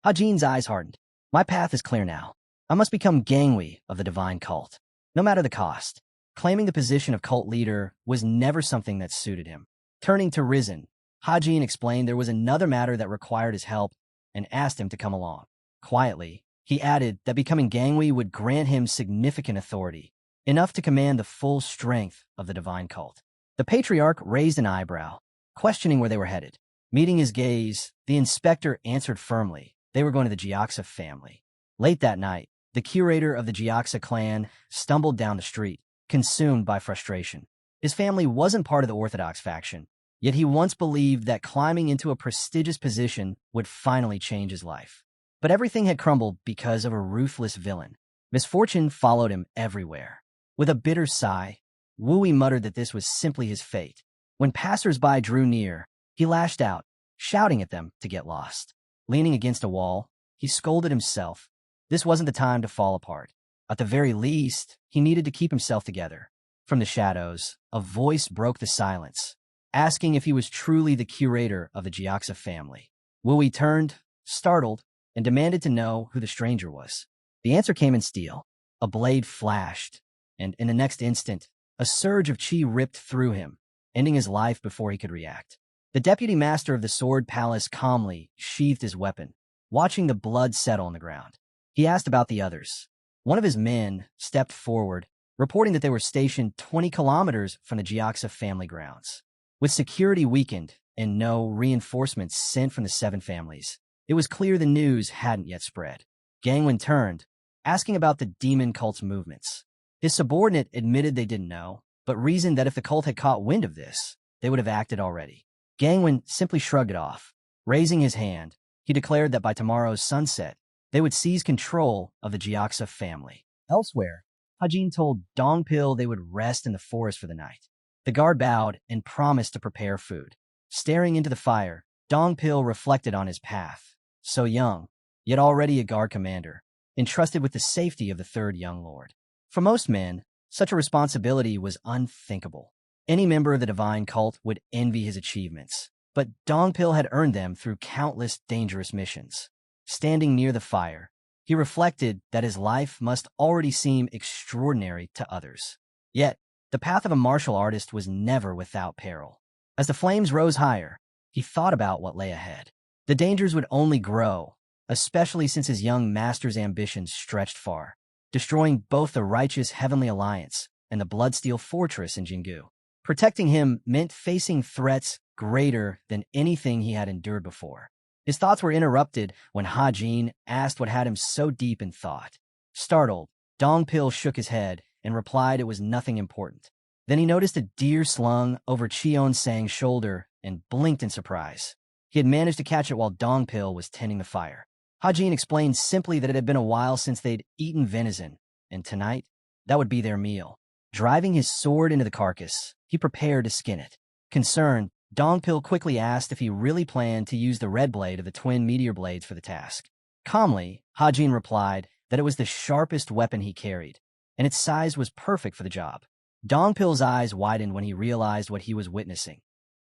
Ha-Jin's eyes hardened. My path is clear now. I must become Gangwei of the divine cult. No matter the cost. Claiming the position of cult leader was never something that suited him. Turning to Risen, Ha-Jin explained there was another matter that required his help and asked him to come along. Quietly, he added that becoming Gangwei would grant him significant authority, enough to command the full strength of the divine cult. The patriarch raised an eyebrow, questioning where they were headed. Meeting his gaze, the inspector answered firmly they were going to the Jiaksa family. Late that night, the curator of the Jiaksa clan stumbled down the street, consumed by frustration. His family wasn't part of the Orthodox faction, yet he once believed that climbing into a prestigious position would finally change his life. But everything had crumbled because of a ruthless villain. Misfortune followed him everywhere. With a bitter sigh, Wui muttered that this was simply his fate. When passers-by drew near, he lashed out, shouting at them to get lost. Leaning against a wall, he scolded himself. This wasn't the time to fall apart. At the very least, he needed to keep himself together. From the shadows, a voice broke the silence, asking if he was truly the curator of the Jiaksa family. Wui turned, startled, and demanded to know who the stranger was. The answer came in steel. A blade flashed, and in the next instant, a surge of chi ripped through him, ending his life before he could react. The deputy master of the Sword Palace calmly sheathed his weapon, watching the blood settle on the ground. He asked about the others. One of his men stepped forward, reporting that they were stationed 20 kilometers from the Jiaxa family grounds. With security weakened and no reinforcements sent from the 7 families, it was clear the news hadn't yet spread. Gangwon turned, asking about the demon cult's movements. His subordinate admitted they didn't know, but reasoned that if the cult had caught wind of this, they would have acted already. Gangwon simply shrugged it off. Raising his hand, he declared that by tomorrow's sunset, they would seize control of the Jiaxa family. Elsewhere, Hajin told Dongpil they would rest in the forest for the night. The guard bowed and promised to prepare food. Staring into the fire, Dongpil reflected on his path. So young, yet already a guard commander, entrusted with the safety of the 3rd young lord. For most men, such a responsibility was unthinkable. Any member of the divine cult would envy his achievements, but Dongpil had earned them through countless dangerous missions. Standing near the fire, he reflected that his life must already seem extraordinary to others. Yet, the path of a martial artist was never without peril. As the flames rose higher, he thought about what lay ahead. The dangers would only grow, especially since his young master's ambitions stretched far, destroying both the righteous Heavenly Alliance and the Bloodsteel Fortress in Jingu. Protecting him meant facing threats greater than anything he had endured before. His thoughts were interrupted when Hajin asked what had him so deep in thought. Startled, Dongpil shook his head and replied it was nothing important. Then he noticed a deer slung over Cheon-sang's shoulder and blinked in surprise. He had managed to catch it while Dongpil was tending the fire. Hajin explained simply that it had been a while since they'd eaten venison, and tonight, that would be their meal. Driving his sword into the carcass, he prepared to skin it. Concerned, Dongpil quickly asked if he really planned to use the red blade of the twin meteor blades for the task. Calmly, Hajin replied that it was the sharpest weapon he carried, and its size was perfect for the job. Dongpil's eyes widened when he realized what he was witnessing.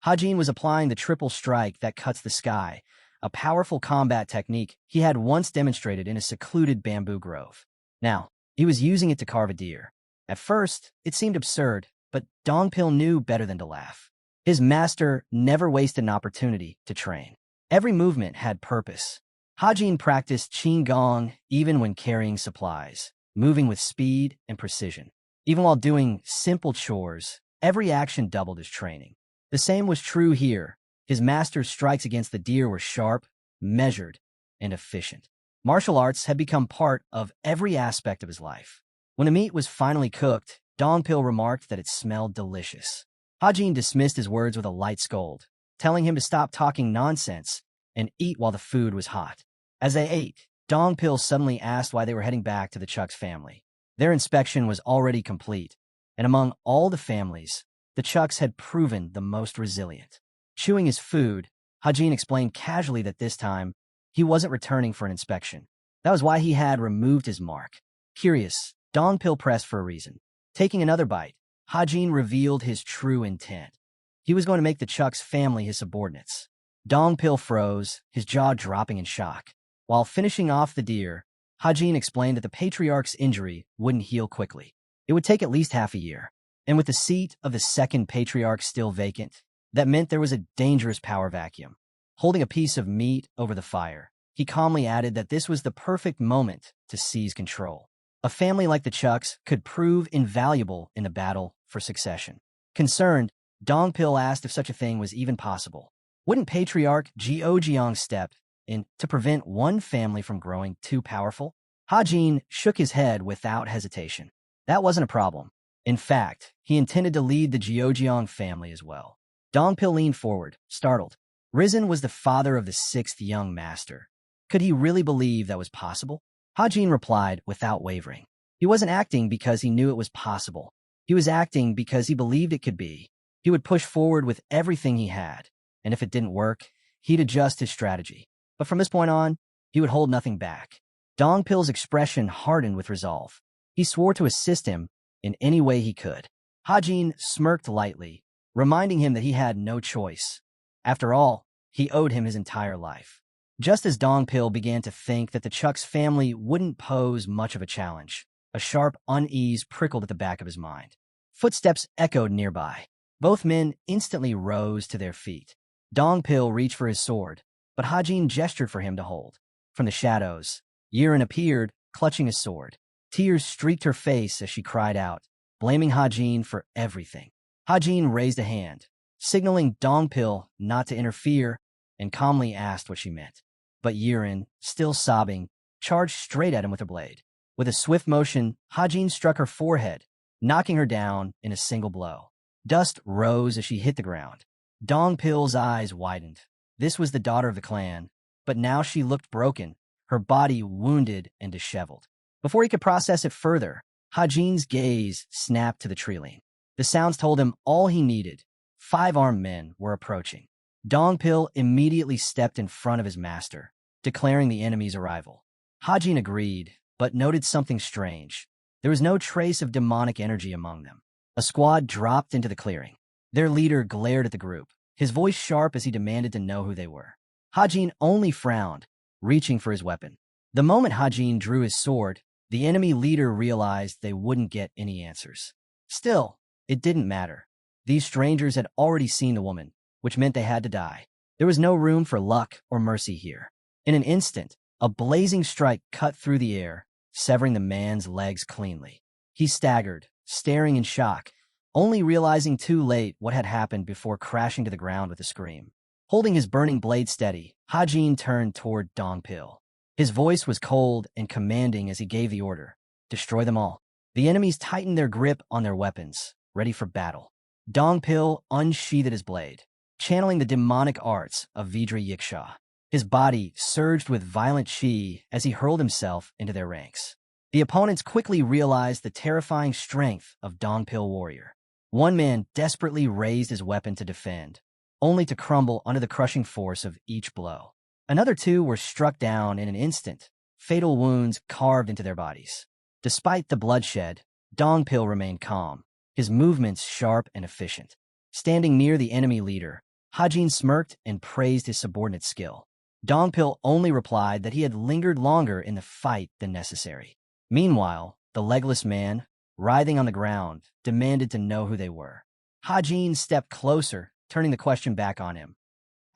Hajin was applying the triple strike that cuts the sky, a powerful combat technique he had once demonstrated in a secluded bamboo grove. Now, he was using it to carve a deer. At first, it seemed absurd, but Dongpil knew better than to laugh. His master never wasted an opportunity to train. Every movement had purpose. Hajin practiced Qigong even when carrying supplies, moving with speed and precision. Even while doing simple chores, every action doubled his training. The same was true here. His master's strikes against the deer were sharp, measured, and efficient. Martial arts had become part of every aspect of his life. When the meat was finally cooked, Dongpil remarked that it smelled delicious. Hajin dismissed his words with a light scold, telling him to stop talking nonsense and eat while the food was hot. As they ate, Dongpil suddenly asked why they were heading back to the Chuck's family. Their inspection was already complete, and among all the families, the Chucks had proven the most resilient. Chewing his food, Hajin explained casually that this time, he wasn't returning for an inspection. That was why he had removed his mark. Curious, Dongpil pressed for a reason. Taking another bite, Hajin revealed his true intent. He was going to make the Chuck's family his subordinates. Dongpil froze, his jaw dropping in shock. While finishing off the deer, Hajin explained that the patriarch's injury wouldn't heal quickly. It would take at least half a year. And with the seat of the second patriarch still vacant, that meant there was a dangerous power vacuum. Holding a piece of meat over the fire, he calmly added that this was the perfect moment to seize control. A family like the Chucks could prove invaluable in the battle for succession. Concerned, Dongpil asked if such a thing was even possible. Wouldn't Patriarch Jeojeong step in to prevent one family from growing too powerful? Hajin shook his head without hesitation. That wasn't a problem. In fact, he intended to lead the Jeojeong family as well. Dongpil leaned forward, startled. Risen was the father of the 6th young master. Could he really believe that was possible? Hajin replied without wavering. He wasn't acting because he knew it was possible. He was acting because he believed it could be. He would push forward with everything he had, and if it didn't work, he'd adjust his strategy. But from this point on, he would hold nothing back. Dongpil's expression hardened with resolve. He swore to assist him in any way he could. Hajin smirked lightly, reminding him that he had no choice. After all, he owed him his entire life. Just as Dongpil began to think that the Chuck's family wouldn't pose much of a challenge, a sharp unease prickled at the back of his mind. Footsteps echoed nearby. Both men instantly rose to their feet. Dongpil reached for his sword, but Hajin gestured for him to hold. From the shadows, Yiren appeared, clutching a sword. Tears streaked her face as she cried out, blaming Hajin for everything. Hajin raised a hand, signaling Dongpil not to interfere, and calmly asked what she meant. But Yiren, still sobbing, charged straight at him with her blade. With a swift motion, Hajin struck her forehead, knocking her down in a single blow. Dust rose as she hit the ground. Dongpil's eyes widened. This was the daughter of the clan, but now she looked broken, her body wounded and disheveled. Before he could process it further, Hajin's gaze snapped to the treeling. The sounds told him all he needed. 5 armed men were approaching. Dongpil immediately stepped in front of his master, declaring the enemy's arrival. Hajin agreed, but noted something strange. There was no trace of demonic energy among them. A squad dropped into the clearing. Their leader glared at the group, his voice sharp as he demanded to know who they were. Hajin only frowned, reaching for his weapon. The moment Hajin drew his sword, the enemy leader realized they wouldn't get any answers. Still, it didn't matter. These strangers had already seen the woman, which meant they had to die. There was no room for luck or mercy here. In an instant, a blazing strike cut through the air, severing the man's legs cleanly. He staggered, staring in shock, only realizing too late what had happened before crashing to the ground with a scream. Holding his burning blade steady, Hajin turned toward Dongpil. His voice was cold and commanding as he gave the order, "Destroy them all." The enemies tightened their grip on their weapons, ready for battle. Dongpil unsheathed his blade, channeling the demonic arts of Vidra Yiksha. His body surged with violent chi as he hurled himself into their ranks. The opponents quickly realized the terrifying strength of Dongpil warrior. One man desperately raised his weapon to defend, only to crumble under the crushing force of each blow. Another 2 were struck down in an instant, fatal wounds carved into their bodies. Despite the bloodshed, Dongpil remained calm, his movements sharp and efficient. Standing near the enemy leader, Hajin smirked and praised his subordinate's skill. Dongpil only replied that he had lingered longer in the fight than necessary. Meanwhile, the legless man, writhing on the ground, demanded to know who they were. Hajin stepped closer, turning the question back on him,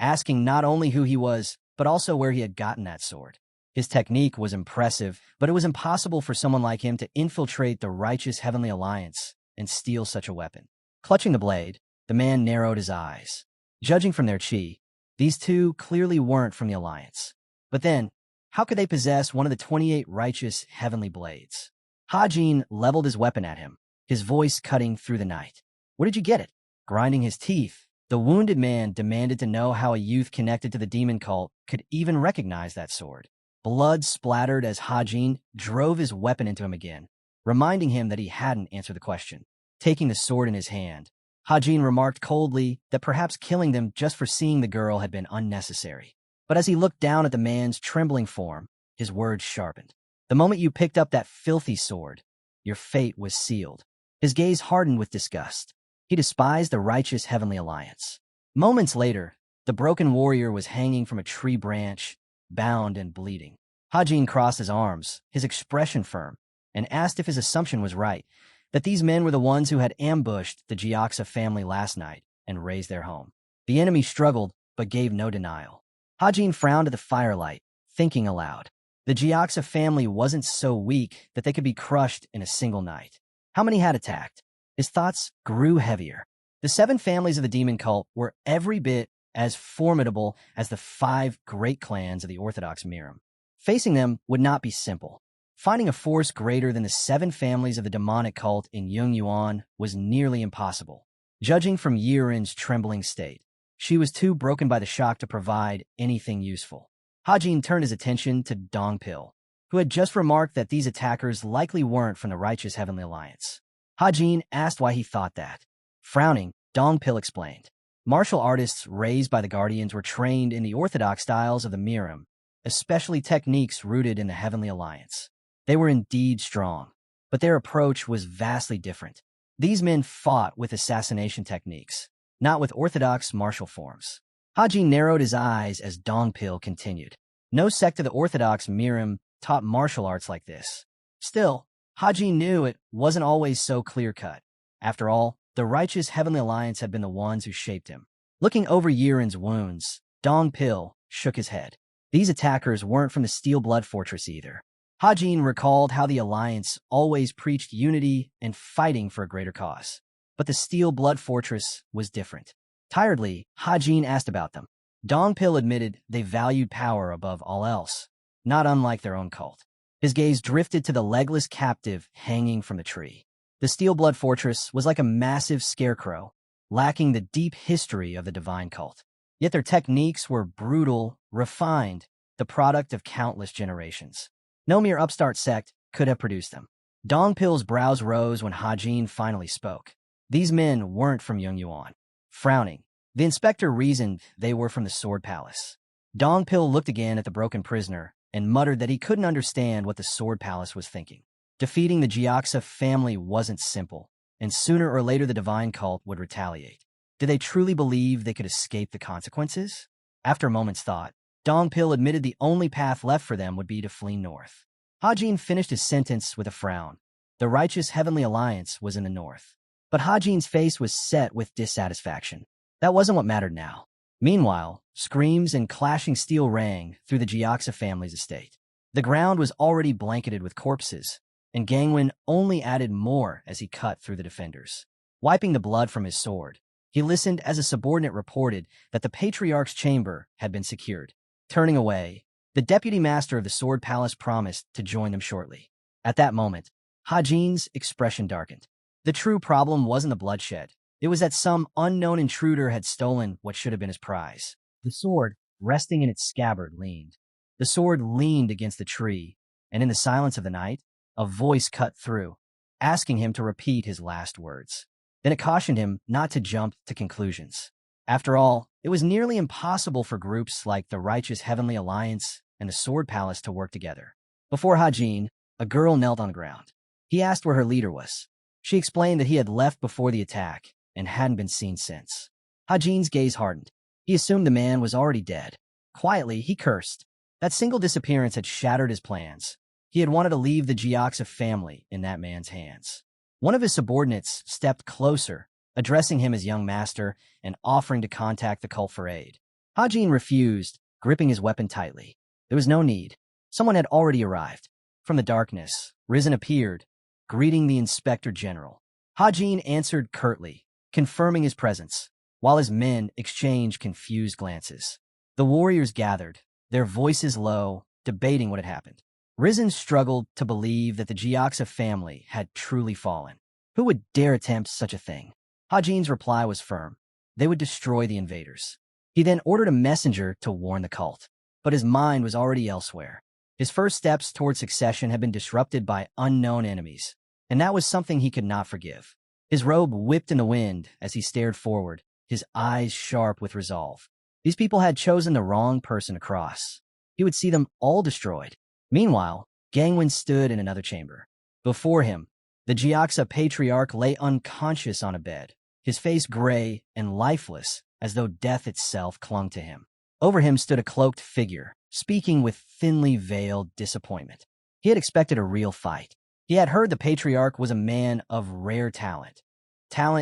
asking not only who he was, but also where he had gotten that sword. His technique was impressive, but it was impossible for someone like him to infiltrate the righteous Heavenly Alliance and steal such a weapon. Clutching the blade, the man narrowed his eyes. Judging from their chi, these 2 clearly weren't from the Alliance. But then, how could they possess one of the 28 righteous heavenly blades? Hajin leveled his weapon at him, his voice cutting through the night. "Where did you get it?" Grinding his teeth, the wounded man demanded to know how a youth connected to the demon cult could even recognize that sword. Blood splattered as Hajin drove his weapon into him again, reminding him that he hadn't answered the question. Taking the sword in his hand, Hajin remarked coldly that perhaps killing them just for seeing the girl had been unnecessary. But as he looked down at the man's trembling form, his words sharpened. "The moment you picked up that filthy sword, your fate was sealed." His gaze hardened with disgust. He despised the righteous Heavenly Alliance. Moments later, the broken warrior was hanging from a tree branch, bound and bleeding. Hajin crossed his arms, his expression firm, and asked if his assumption was right, that these men were the ones who had ambushed the Jiaksa family last night and razed their home. The enemy struggled, but gave no denial. Hajin frowned at the firelight, thinking aloud. The Jiaksa family wasn't so weak that they could be crushed in a single night. How many had attacked? His thoughts grew heavier. The 7 families of the demon cult were every bit as formidable as the 5 great clans of the Orthodox Miram. Facing them would not be simple. Finding a force greater than the 7 families of the demonic cult in Yungyuan was nearly impossible. Judging from Yiren's trembling state, she was too broken by the shock to provide anything useful. Hajin turned his attention to Dongpil, who had just remarked that these attackers likely weren't from the righteous Heavenly Alliance. Hajin asked why he thought that. Frowning, Dongpil explained. Martial artists raised by the Guardians were trained in the orthodox styles of the Miram, especially techniques rooted in the Heavenly Alliance. They were indeed strong, but their approach was vastly different. These men fought with assassination techniques, not with orthodox martial forms. Hajin narrowed his eyes as Dongpil continued. No sect of the orthodox Miram taught martial arts like this. Still, Hajin knew it wasn't always so clear-cut. After all, the righteous Heavenly Alliance had been the ones who shaped him. Looking over Yiren's wounds, Dongpil shook his head. These attackers weren't from the Steel Blood Fortress either. Hajin recalled how the alliance always preached unity and fighting for a greater cause. But the Steel Blood Fortress was different. Tiredly, Hajin asked about them. Dongpil admitted they valued power above all else, not unlike their own cult. His gaze drifted to the legless captive hanging from the tree. The Steel Blood Fortress was like a massive scarecrow, lacking the deep history of the divine cult. Yet their techniques were brutal, refined, the product of countless generations. No mere upstart sect could have produced them. Dongpil's brows rose when Hajin finally spoke. These men weren't from Yongyuan. Frowning, the inspector reasoned they were from the Sword Palace. Dongpil looked again at the broken prisoner and muttered that he couldn't understand what the Sword Palace was thinking. Defeating the Jiaxa family wasn't simple, and sooner or later the divine cult would retaliate. Did they truly believe they could escape the consequences? After a moment's thought, Dongpil admitted the only path left for them would be to flee north. Hajin finished his sentence with a frown. The righteous Heavenly Alliance was in the north. But Hajin's face was set with dissatisfaction. That wasn't what mattered now. Meanwhile, screams and clashing steel rang through the Jiaxa family's estate. The ground was already blanketed with corpses, and Gangwon only added more as he cut through the defenders. Wiping the blood from his sword, he listened as a subordinate reported that the Patriarch's chamber had been secured. Turning away, the deputy master of the Sword Palace promised to join them shortly. At that moment, Hajin's expression darkened. The true problem wasn't the bloodshed. It was that some unknown intruder had stolen what should have been his prize. The sword, resting in its scabbard, leaned. The sword leaned against the tree, and in the silence of the night, a voice cut through, asking him to repeat his last words. Then it cautioned him not to jump to conclusions. After all, it was nearly impossible for groups like the Righteous Heavenly Alliance and the Sword Palace to work together. Before Hajin, a girl knelt on the ground. He asked where her leader was. She explained that he had left before the attack and hadn't been seen since. Hajin's gaze hardened. He assumed the man was already dead. Quietly, he cursed. That single disappearance had shattered his plans. He had wanted to leave the Jiaxa family in that man's hands. One of his subordinates stepped closer, addressing him as young master and offering to contact the cult for aid. Hajin refused, gripping his weapon tightly. There was no need. Someone had already arrived. From the darkness, Risen appeared, greeting the Inspector General. Hajin answered curtly, confirming his presence, while his men exchanged confused glances. The warriors gathered, their voices low, debating what had happened. Risen struggled to believe that the Jiaxa family had truly fallen. Who would dare attempt such a thing? Hajin's reply was firm. They would destroy the invaders. He then ordered a messenger to warn the cult. But his mind was already elsewhere. His first steps toward succession had been disrupted by unknown enemies, and that was something he could not forgive. His robe whipped in the wind as he stared forward, his eyes sharp with resolve. These people had chosen the wrong person to cross. He would see them all destroyed. Meanwhile, Gangwon stood in another chamber. Before him, the Jiaxa Patriarch lay unconscious on a bed, his face gray and lifeless, as though death itself clung to him. Over him stood a cloaked figure, speaking with thinly veiled disappointment. He had expected a real fight. He had heard the Patriarch was a man of rare talent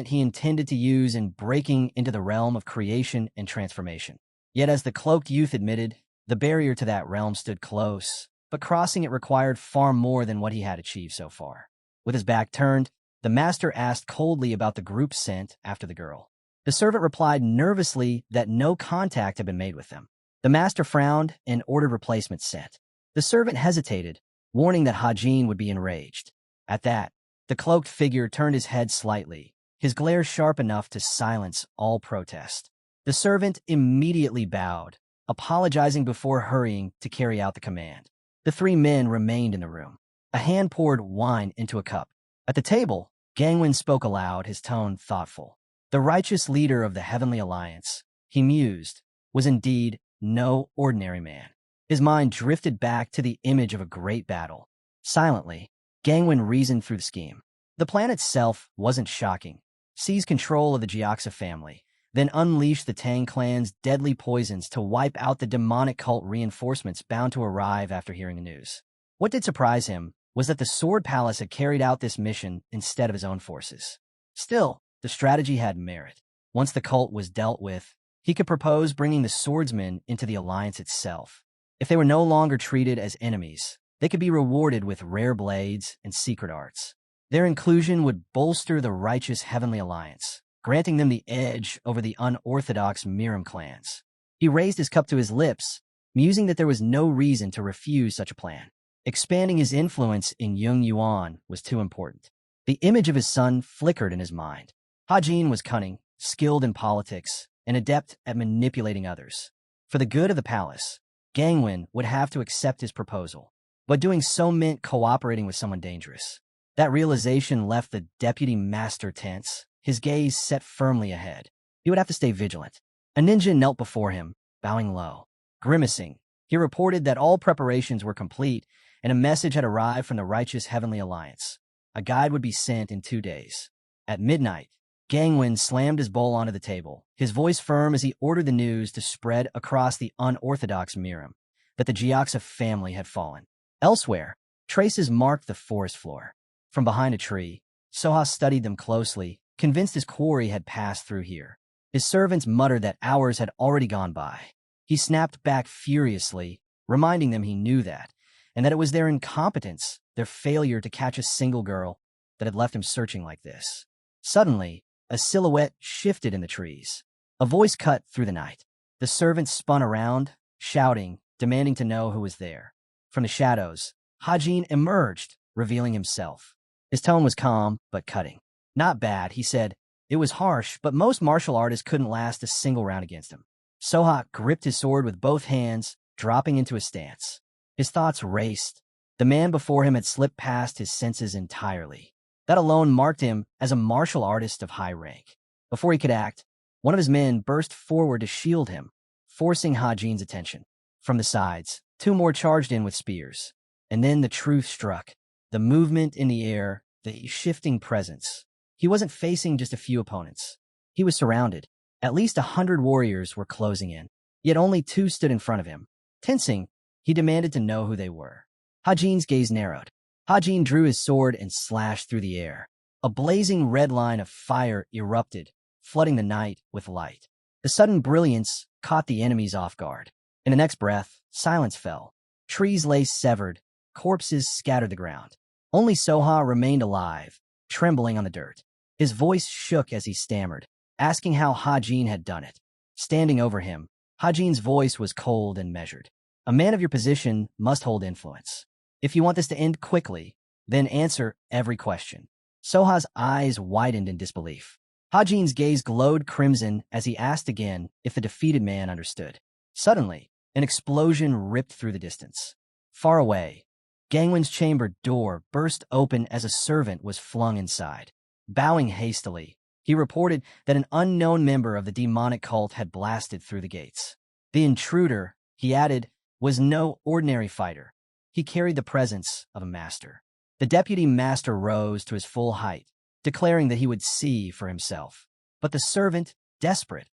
he intended to use in breaking into the realm of creation and transformation. Yet as the cloaked youth admitted, the barrier to that realm stood close, but crossing it required far more than what he had achieved so far. With his back turned, the master asked coldly about the group sent after the girl. The servant replied nervously that no contact had been made with them. The master frowned and ordered replacements sent. The servant hesitated, warning that Hajin would be enraged. At that, the cloaked figure turned his head slightly, his glare sharp enough to silence all protest. The servant immediately bowed, apologizing before hurrying to carry out the command. The three men remained in the room. A hand poured wine into a cup. At the table, Gangwon spoke aloud, his tone thoughtful. The righteous leader of the Heavenly Alliance, he mused, was indeed no ordinary man. His mind drifted back to the image of a great battle. Silently, Gangwon reasoned through the scheme. The plan itself wasn't shocking. Seize control of the Jiaxa family, then unleash the Tang clan's deadly poisons to wipe out the demonic cult reinforcements bound to arrive after hearing the news. What did surprise him was that the Sword Palace had carried out this mission instead of his own forces. Still, the strategy had merit. Once the cult was dealt with, he could propose bringing the swordsmen into the alliance itself. If they were no longer treated as enemies, they could be rewarded with rare blades and secret arts. Their inclusion would bolster the righteous Heavenly Alliance, granting them the edge over the unorthodox Miram clans. He raised his cup to his lips, musing that there was no reason to refuse such a plan. Expanding his influence in Yung Yuan was too important. The image of his son flickered in his mind. Hajin was cunning, skilled in politics, and adept at manipulating others. For the good of the palace, Gangwon would have to accept his proposal. But doing so meant cooperating with someone dangerous. That realization left the deputy master tense, his gaze set firmly ahead. He would have to stay vigilant. A ninja knelt before him, bowing low. Grimacing, he reported that all preparations were complete and a message had arrived from the righteous Heavenly Alliance. A guide would be sent in 2 days. At midnight, Gangwon slammed his bowl onto the table, his voice firm as he ordered the news to spread across the unorthodox Miram that the Jiaksa family had fallen. Elsewhere, traces marked the forest floor. From behind a tree, Soha studied them closely, convinced his quarry had passed through here. His servants muttered that hours had already gone by. He snapped back furiously, reminding them he knew that, and that it was their incompetence, their failure to catch a single girl, that had left him searching like this. Suddenly, a silhouette shifted in the trees. A voice cut through the night. The servants spun around, shouting, demanding to know who was there. From the shadows, Hajin emerged, revealing himself. His tone was calm, but cutting. Not bad, he said. It was harsh, but most martial artists couldn't last a single round against him. Soha gripped his sword with both hands, dropping into a stance. His thoughts raced. The man before him had slipped past his senses entirely. That alone marked him as a martial artist of high rank. Before he could act, one of his men burst forward to shield him, forcing Hajin's attention. From the sides, 2 more charged in with spears. And then the truth struck. The movement in the air, the shifting presence. He wasn't facing just a few opponents. He was surrounded. At least 100 warriors were closing in, yet only 2 stood in front of him. Tensing, he demanded to know who they were. Hajin's gaze narrowed. Hajin drew his sword and slashed through the air. A blazing red line of fire erupted, flooding the night with light. The sudden brilliance caught the enemies off guard. In the next breath, silence fell. Trees lay severed, corpses scattered the ground. Only Soha remained alive, trembling on the dirt. His voice shook as he stammered, asking how Hajin had done it. Standing over him, Hajin's voice was cold and measured. A man of your position must hold influence. If you want this to end quickly, then answer every question. Soha's eyes widened in disbelief. Hajin's gaze glowed crimson as he asked again if the defeated man understood. Suddenly, an explosion ripped through the distance. Far away, Gangwon's chamber door burst open as a servant was flung inside. Bowing hastily, he reported that an unknown member of the demonic cult had blasted through the gates. The intruder, he added, was no ordinary fighter. He carried the presence of a master. The deputy master rose to his full height, declaring that he would see for himself. But the servant, desperate,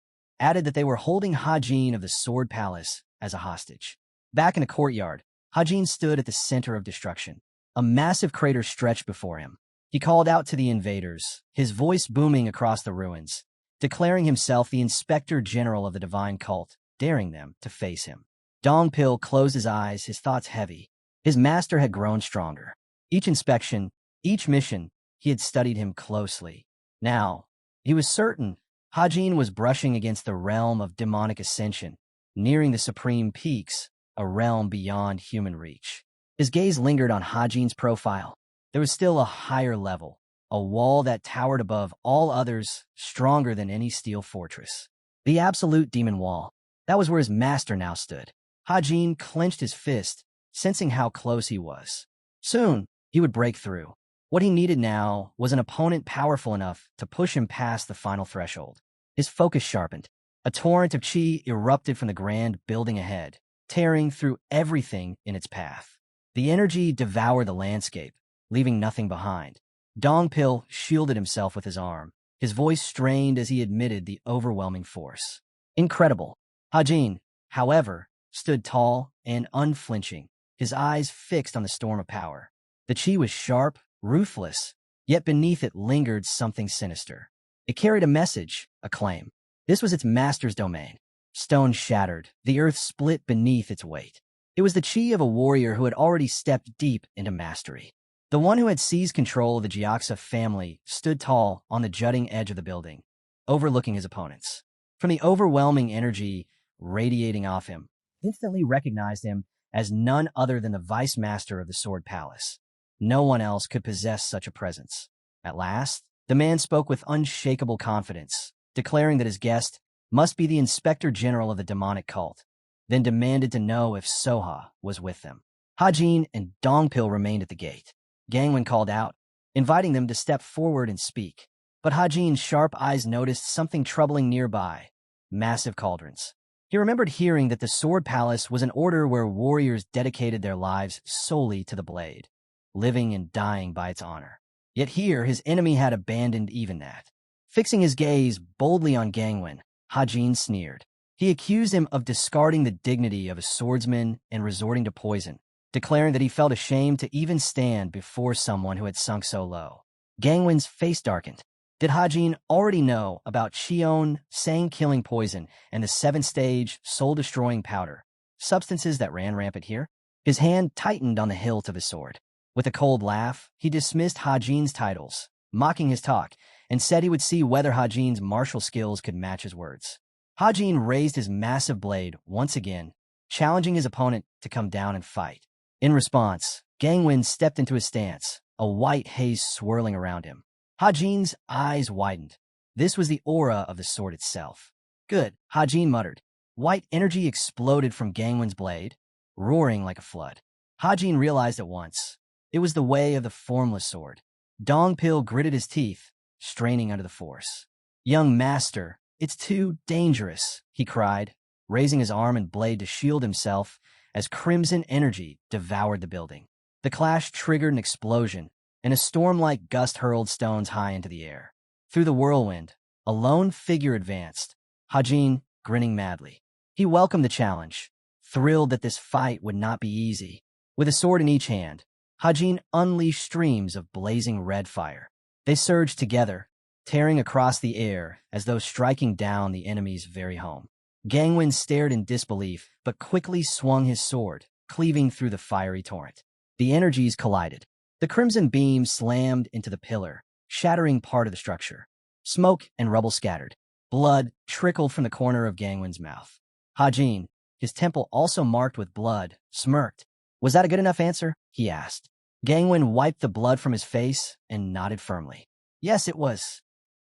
added that they were holding Hajin of the Sword Palace as a hostage. Back in the courtyard, Hajin stood at the center of destruction. A massive crater stretched before him. He called out to the invaders, his voice booming across the ruins, declaring himself the inspector general of the divine cult, daring them to face him. Dongpil closed his eyes, his thoughts heavy. His master had grown stronger. Each inspection, each mission, he had studied him closely. Now, he was certain Hajin was brushing against the realm of demonic ascension, nearing the supreme peaks, a realm beyond human reach. His gaze lingered on Hajin's profile. There was still a higher level, a wall that towered above all others, stronger than any steel fortress. The absolute demon wall. That was where his master now stood. Hajin clenched his fist, sensing how close he was. Soon, he would break through. What he needed now was an opponent powerful enough to push him past the final threshold. His focus sharpened. A torrent of chi erupted from the grand building ahead, tearing through everything in its path. The energy devoured the landscape, leaving nothing behind. Dongpil shielded himself with his arm, his voice strained as he admitted the overwhelming force. Incredible. Hajin, however, stood tall and unflinching, his eyes fixed on the storm of power. The chi was sharp, ruthless, yet beneath it lingered something sinister. It carried a message, a claim. This was its master's domain. Stone shattered, the earth split beneath its weight. It was the chi of a warrior who had already stepped deep into mastery. The one who had seized control of the Jiaxa family stood tall on the jutting edge of the building, overlooking his opponents. From the overwhelming energy radiating off him, instantly recognized him as none other than the vice master of the Sword Palace. No one else could possess such a presence. At last, the man spoke with unshakable confidence, declaring that his guest must be the Inspector General of the demonic cult, then demanded to know if Soha was with them. Hajin and Dongpil remained at the gate. Gangwon called out, inviting them to step forward and speak. But Hajin's sharp eyes noticed something troubling nearby: massive cauldrons. He remembered hearing that the Sword Palace was an order where warriors dedicated their lives solely to the blade, living and dying by its honor. Yet here, his enemy had abandoned even that. Fixing his gaze boldly on Gangwon, Hajin sneered. He accused him of discarding the dignity of a swordsman and resorting to poison, declaring that he felt ashamed to even stand before someone who had sunk so low. Gangwon's face darkened. Did Hajin already know about Cheon Sang-killing poison and the 7th-stage soul-destroying powder, substances that ran rampant here? His hand tightened on the hilt of his sword. With a cold laugh, he dismissed Hajin's titles, mocking his talk, and said he would see whether Hajin's martial skills could match his words. Hajin raised his massive blade once again, challenging his opponent to come down and fight. In response, Gangwon stepped into his stance, a white haze swirling around him. Hajin's eyes widened. This was the aura of the sword itself. Good, Hajin muttered. White energy exploded from Gangwon's blade, roaring like a flood. Hajin realized at once. It was the way of the formless sword. Dongpil gritted his teeth, straining under the force. Young master, it's too dangerous, he cried, raising his arm and blade to shield himself as crimson energy devoured the building. The clash triggered an explosion, and a storm-like gust hurled stones high into the air. Through the whirlwind, a lone figure advanced, Hajin grinning madly. He welcomed the challenge, thrilled that this fight would not be easy. With a sword in each hand, Hajin unleashed streams of blazing red fire. They surged together, tearing across the air as though striking down the enemy's very home. Gangwon stared in disbelief, but quickly swung his sword, cleaving through the fiery torrent. The energies collided. The crimson beam slammed into the pillar, shattering part of the structure. Smoke and rubble scattered. Blood trickled from the corner of Gangwon's mouth. Hajin, his temple also marked with blood, smirked. Was that a good enough answer? He asked. Gangwon wiped the blood from his face and nodded firmly. Yes, it was.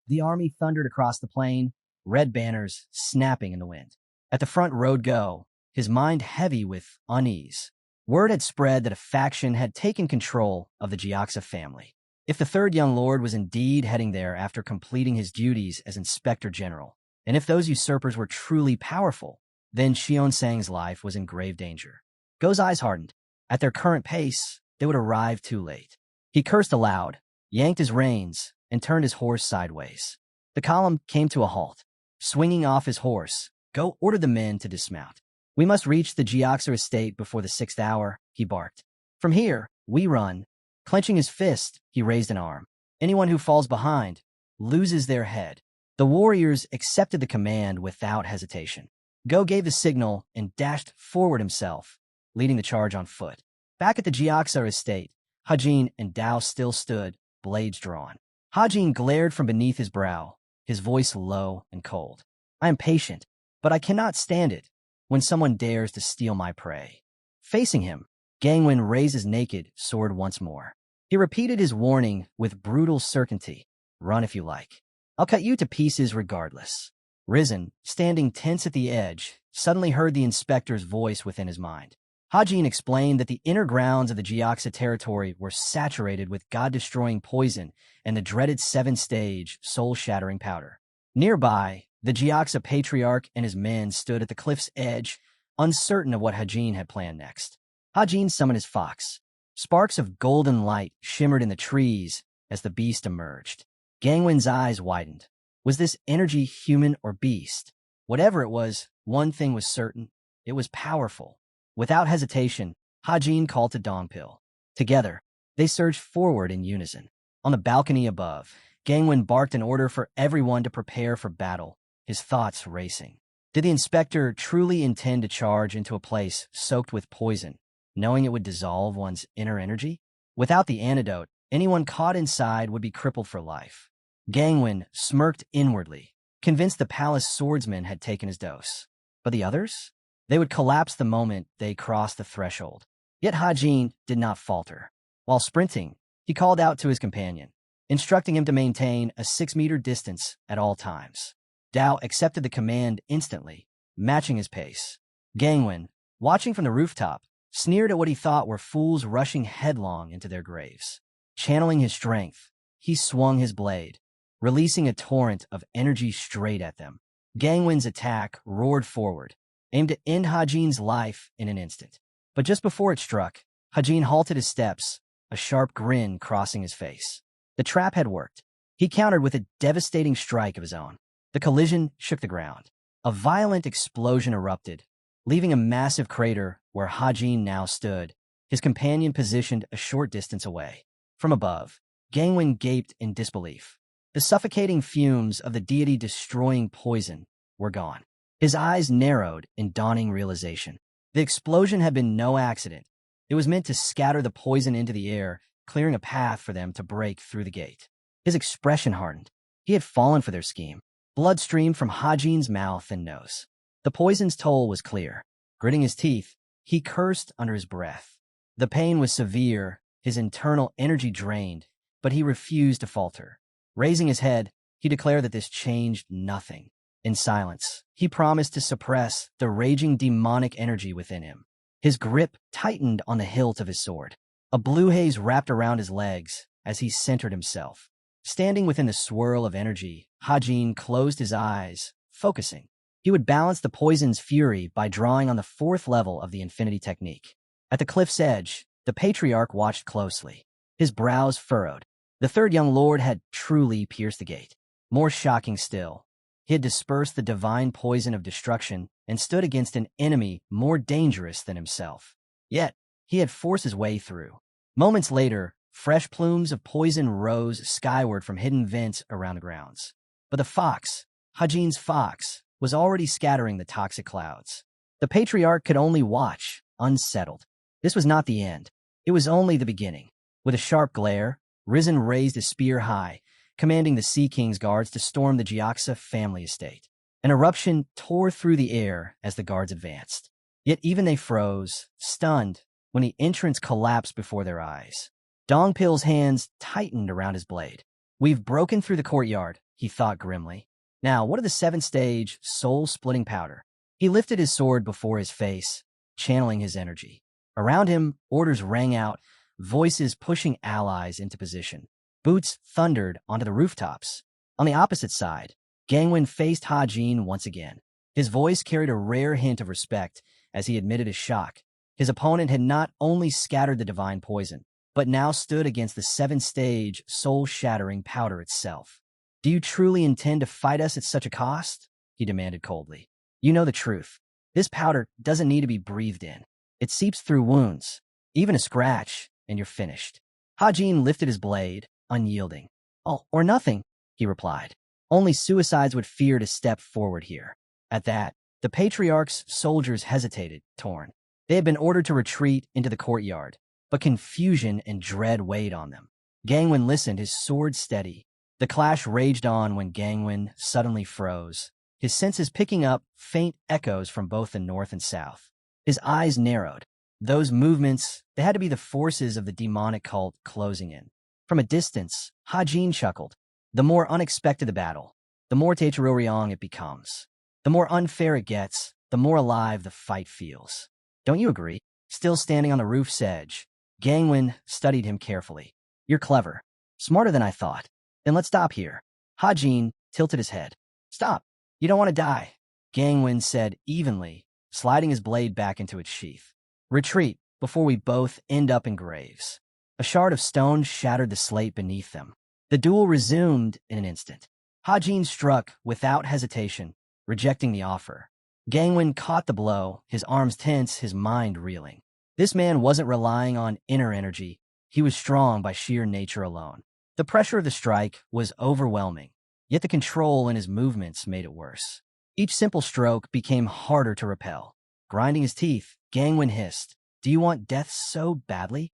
The army thundered across the plain, red banners snapping in the wind. At the front rode Go, his mind heavy with unease. Word had spread that a faction had taken control of the Jiaxa family. If the third young lord was indeed heading there after completing his duties as Inspector General, and if those usurpers were truly powerful, then Xionsang's life was in grave danger. Go's eyes hardened. At their current pace, they would arrive too late. He cursed aloud, yanked his reins, and turned his horse sideways. The column came to a halt. Swinging off his horse, Go ordered the men to dismount. We must reach the Jiaxa estate before the 6th hour, he barked. From here, we run. Clenching his fist, he raised an arm. Anyone who falls behind loses their head. The warriors accepted the command without hesitation. Go gave the signal and dashed forward himself, leading the charge on foot. Back at the Jiaxa estate, Hajin and Dao still stood, blades drawn. Hajin glared from beneath his brow, his voice low and cold. I am patient, but I cannot stand it when someone dares to steal my prey. Facing him, Gangwon raised his naked sword once more. He repeated his warning with brutal certainty. Run if you like. I'll cut you to pieces regardless. Risen, standing tense at the edge, suddenly heard the inspector's voice within his mind. Hajin explained that the inner grounds of the Jiaxa territory were saturated with god-destroying poison and the dreaded 7th-stage soul-shattering powder. Nearby, the Jiaxa patriarch and his men stood at the cliff's edge, uncertain of what Hajin had planned next. Hajin summoned his fox. Sparks of golden light shimmered in the trees as the beast emerged. Gangwon's eyes widened. Was this energy human or beast? Whatever it was, one thing was certain. It was powerful. Without hesitation, Hajin called to Dongpil. Together, they surged forward in unison. On the balcony above, Gangwon barked an order for everyone to prepare for battle, his thoughts racing. Did the inspector truly intend to charge into a place soaked with poison, knowing it would dissolve one's inner energy? Without the antidote, anyone caught inside would be crippled for life. Gangwon smirked inwardly, convinced the palace swordsman had taken his dose. But the others? They would collapse the moment they crossed the threshold. Yet Hajin did not falter. While sprinting, he called out to his companion, instructing him to maintain a 6-meter distance at all times. Dao accepted the command instantly, matching his pace. Gangwon, watching from the rooftop, sneered at what he thought were fools rushing headlong into their graves. Channeling his strength, he swung his blade, releasing a torrent of energy straight at them. Gangwon's attack roared forward, aimed to end Hajin's life in an instant. But just before it struck, Hajin halted his steps, a sharp grin crossing his face. The trap had worked. He countered with a devastating strike of his own. The collision shook the ground. A violent explosion erupted, leaving a massive crater where Hajin now stood, his companion positioned a short distance away. From above, Gangwon gaped in disbelief. The suffocating fumes of the deity-destroying poison were gone. His eyes narrowed in dawning realization. The explosion had been no accident. It was meant to scatter the poison into the air, clearing a path for them to break through the gate. His expression hardened. He had fallen for their scheme. Blood streamed from Hajin's mouth and nose. The poison's toll was clear. Gritting his teeth, he cursed under his breath. The pain was severe, his internal energy drained, but he refused to falter. Raising his head, he declared that this changed nothing. In silence, he promised to suppress the raging demonic energy within him. His grip tightened on the hilt of his sword. A blue haze wrapped around his legs as he centered himself. Standing within the swirl of energy, Hajin closed his eyes, focusing. He would balance the poison's fury by drawing on the 4th level of the Infinity Technique. At the cliff's edge, the patriarch watched closely. His brows furrowed. The third young lord had truly pierced the gate. More shocking still, he had dispersed the divine poison of destruction and stood against an enemy more dangerous than himself. Yet, he had forced his way through. Moments later, fresh plumes of poison rose skyward from hidden vents around the grounds. But the fox, Hajin's fox, was already scattering the toxic clouds. The patriarch could only watch, unsettled. This was not the end. It was only the beginning. With a sharp glare, Risen raised his spear high, commanding the Sea King's guards to storm the Jiaxa family estate. An eruption tore through the air as the guards advanced. Yet even they froze, stunned, when the entrance collapsed before their eyes. Dongpil's hands tightened around his blade. We've broken through the courtyard, he thought grimly. Now, what of the 7th-stage, soul-splitting powder? He lifted his sword before his face, channeling his energy. Around him, orders rang out, voices pushing allies into position. Boots thundered onto the rooftops. On the opposite side, Gangwon faced Hajin once again. His voice carried a rare hint of respect as he admitted his shock. His opponent had not only scattered the divine poison, but now stood against the 7th-stage, soul-shattering powder itself. Do you truly intend to fight us at such a cost? He demanded coldly. You know the truth. This powder doesn't need to be breathed in. It seeps through wounds. Even a scratch, and you're finished. Hajin lifted his blade, unyielding. Oh, or nothing, he replied. Only suicides would fear to step forward here. At that, the patriarch's soldiers hesitated, torn. They had been ordered to retreat into the courtyard, but confusion and dread weighed on them. Gangwon listened, his sword steady. The clash raged on when Gangwon suddenly froze, his senses picking up faint echoes from both the north and south. His eyes narrowed. Those movements, they had to be the forces of the demonic cult closing in. From a distance, Hajin chuckled. The more unexpected the battle, the more Taechiroriong it becomes. The more unfair it gets, the more alive the fight feels. Don't you agree? Still standing on the roof's edge, Gangwon studied him carefully. You're clever. Smarter than I thought. Then let's stop here. Hajin tilted his head. Stop. You don't want to die, Gangwon said evenly, sliding his blade back into its sheath. Retreat before we both end up in graves. A shard of stone shattered the slate beneath them. The duel resumed in an instant. Hajin struck without hesitation, rejecting the offer. Gangwon caught the blow, his arms tense, his mind reeling. This man wasn't relying on inner energy. He was strong by sheer nature alone. The pressure of the strike was overwhelming, yet the control in his movements made it worse. Each simple stroke became harder to repel. Grinding his teeth, Gangwon hissed, "Do you want death so badly?"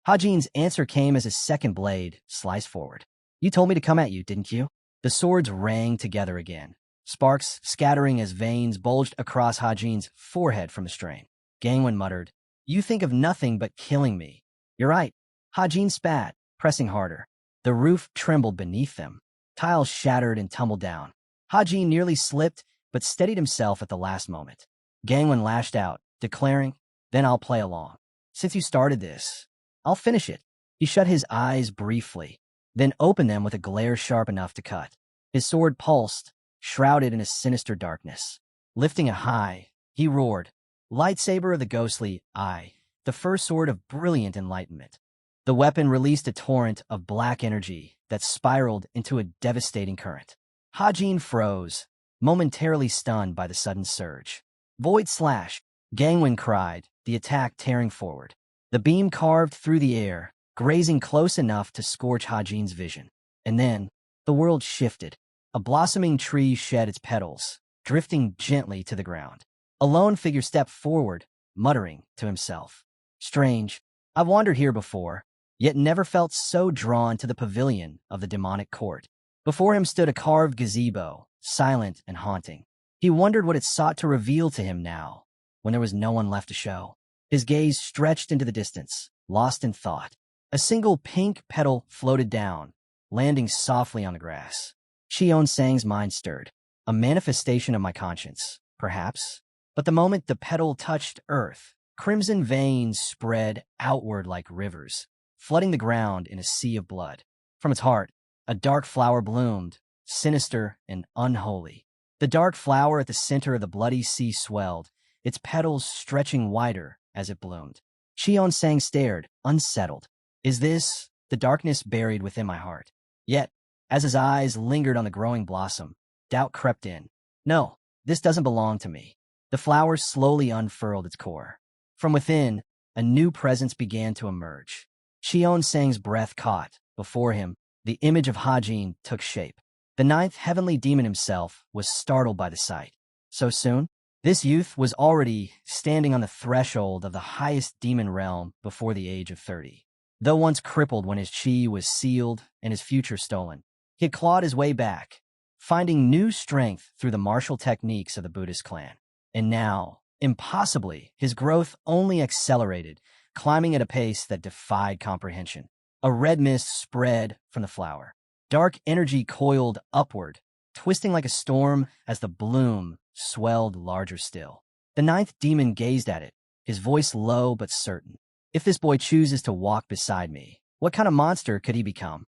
Hajin's answer came as his second blade sliced forward. "You told me to come at you, didn't you?" The swords rang together again, sparks scattering as veins bulged across Hajin's forehead from the strain. Gangwon muttered, "You think of nothing but killing me." "You're right." Hajin spat, pressing harder. The roof trembled beneath them. Tiles shattered and tumbled down. Hajin nearly slipped, but steadied himself at the last moment. Gangwon lashed out, declaring, "Then I'll play along. Since you started this, I'll finish it." He shut his eyes briefly, then opened them with a glare sharp enough to cut. His sword pulsed, shrouded in a sinister darkness. Lifting it high, he roared, "Lightsaber of the ghostly eye, the first sword of brilliant enlightenment." The weapon released a torrent of black energy that spiraled into a devastating current. Hajin froze, momentarily stunned by the sudden surge. "Void slash!" Gangwon cried, the attack tearing forward. The beam carved through the air, grazing close enough to scorch Hajin's vision. And then, the world shifted. A blossoming tree shed its petals, drifting gently to the ground. A lone figure stepped forward, muttering to himself, "Strange, I've wandered here before, yet never felt so drawn to the pavilion of the demonic court." Before him stood a carved gazebo, silent and haunting. He wondered what it sought to reveal to him now, when there was no one left to show. His gaze stretched into the distance, lost in thought. A single pink petal floated down, landing softly on the grass. Cheon Sang's mind stirred. A manifestation of my conscience, perhaps. But the moment the petal touched earth, crimson veins spread outward like rivers, flooding the ground in a sea of blood. From its heart, a dark flower bloomed, sinister and unholy. The dark flower at the center of the bloody sea swelled, its petals stretching wider as it bloomed. Cheon Sang stared, unsettled. "Is this the darkness buried within my heart?" Yet, as his eyes lingered on the growing blossom, doubt crept in. "No, this doesn't belong to me." The flower slowly unfurled its core. From within, a new presence began to emerge. Cheon Sang's breath caught. Before him, the image of Hajin took shape. The ninth heavenly demon himself was startled by the sight. So soon? This youth was already standing on the threshold of the highest demon realm before the age of 30. Though once crippled when his chi was sealed and his future stolen, he had clawed his way back, finding new strength through the martial techniques of the Buddhist clan. And now, impossibly, his growth only accelerated, climbing at a pace that defied comprehension. A red mist spread from the flower. Dark energy coiled upward, twisting like a storm as the bloom swelled larger still. The ninth demon gazed at it, his voice low but certain. "If this boy chooses to walk beside me, what kind of monster could he become?"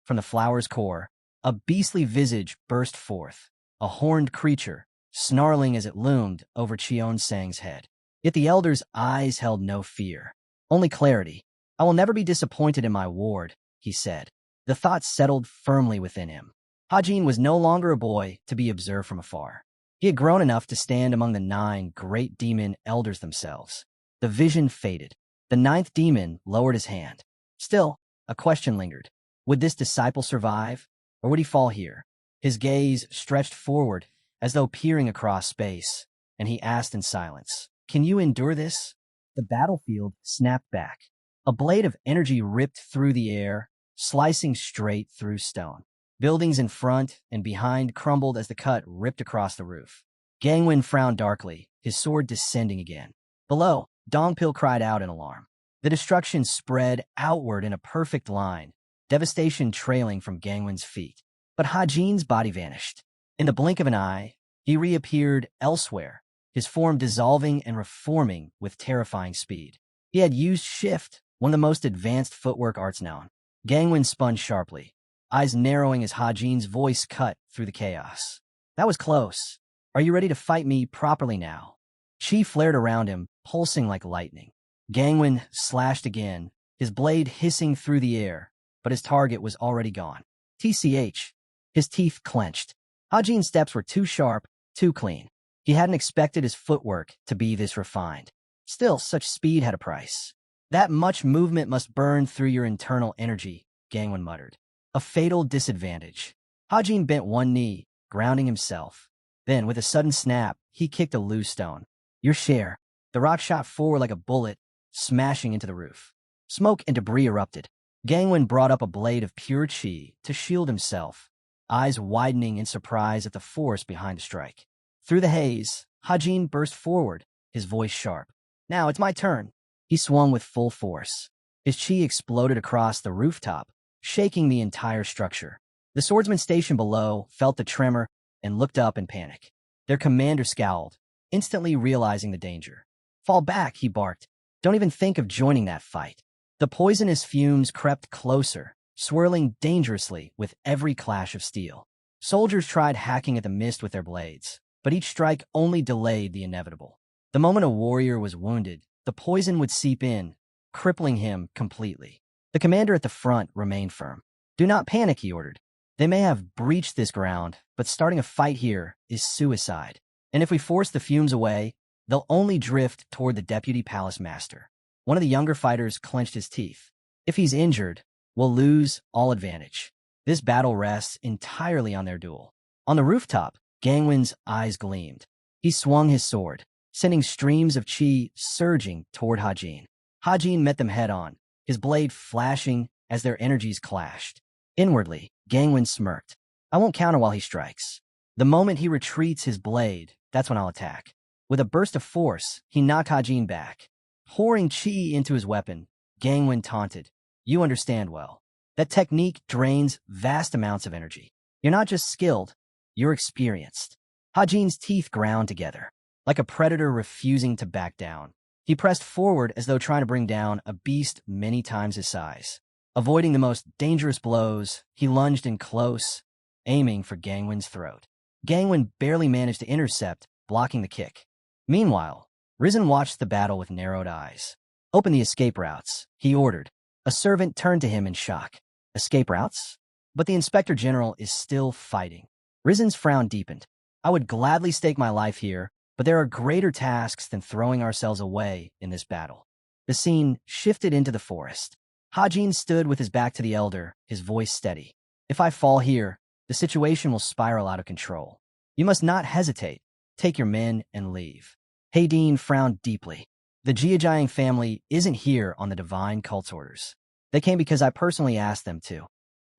From the flower's core, a beastly visage burst forth, a horned creature, snarling as it loomed over Cheon Sang's head. Yet the elder's eyes held no fear, only clarity. "I will never be disappointed in my ward," he said. The thought settled firmly within him. Hajin was no longer a boy to be observed from afar. He had grown enough to stand among the 9 great demon elders themselves. The vision faded. The 9th demon lowered his hand. Still, a question lingered. Would this disciple survive, or would he fall here? His gaze stretched forward, as though peering across space, and he asked in silence, "Can you endure this?" The battlefield snapped back. A blade of energy ripped through the air, slicing straight through stone. Buildings in front and behind crumbled as the cut ripped across the roof. Gangwon frowned darkly, his sword descending again. Below, Dongpil cried out in alarm. The destruction spread outward in a perfect line, devastation trailing from Gangwon's feet. But Hajin's body vanished. In the blink of an eye, he reappeared elsewhere, his form dissolving and reforming with terrifying speed. He had used Shift, one of the most advanced footwork arts known. Gangwon spun sharply, eyes narrowing as Hajin's voice cut through the chaos. "That was close. Are you ready to fight me properly now?" Chi flared around him, pulsing like lightning. Gangwon slashed again, his blade hissing through the air, but his target was already gone. TCH. His teeth clenched. Hajin's steps were too sharp, too clean. He hadn't expected his footwork to be this refined. Still, such speed had a price. "That much movement must burn through your internal energy," Gangwon muttered. "A fatal disadvantage." Hajin bent one knee, grounding himself, Then, with a sudden snap, he kicked a loose stone. Your share. The rock shot forward like a bullet, smashing into the roof. Smoke and debris erupted. Gangwon brought up a blade of pure chi to shield himself, eyes widening in surprise at the force behind the strike. Through the haze, Hajin burst forward, his voice sharp. Now it's my turn. He swung with full force. His chi exploded across the rooftop, shaking the entire structure. The swordsman stationed below felt the tremor and looked up in panic. Their commander scowled, instantly realizing the danger. Fall back, he barked. Don't even think of joining that fight. The poisonous fumes crept closer, swirling dangerously with every clash of steel. Soldiers tried hacking at the mist with their blades, but each strike only delayed the inevitable. The moment a warrior was wounded, the poison would seep in, crippling him completely. The commander at the front remained firm. Do not panic, he ordered. They may have breached this ground, but starting a fight here is suicide. And if we force the fumes away, they'll only drift toward the deputy palace master. One of the younger fighters clenched his teeth. If he's injured, we'll lose all advantage. This battle rests entirely on their duel. On the rooftop, Gangwon's eyes gleamed. He swung his sword, sending streams of chi surging toward Hajin. Hajin met them head-on, his blade flashing as their energies clashed. Inwardly, Gangwon smirked. I won't counter while he strikes. The moment he retreats his blade, that's when I'll attack. With a burst of force, he knocked Hajin back. Pouring chi into his weapon, Gangwon taunted. You understand well. That technique drains vast amounts of energy. You're not just skilled, you're experienced. Hajin's teeth ground together, like a predator refusing to back down. He pressed forward as though trying to bring down a beast many times his size. Avoiding the most dangerous blows, he lunged in close, aiming for Gangwon's throat. Gangwon barely managed to intercept, blocking the kick. Meanwhile, Risen watched the battle with narrowed eyes. Open the escape routes, he ordered. A servant turned to him in shock. Escape routes? But the Inspector General is still fighting. Risen's frown deepened. I would gladly stake my life here, but there are greater tasks than throwing ourselves away in this battle. The scene shifted into the forest. Hajin stood with his back to the elder, his voice steady. If I fall here, the situation will spiral out of control. You must not hesitate. Take your men and leave. Haydeen frowned deeply. The Jiajiang family isn't here on the divine cult's orders. They came because I personally asked them to.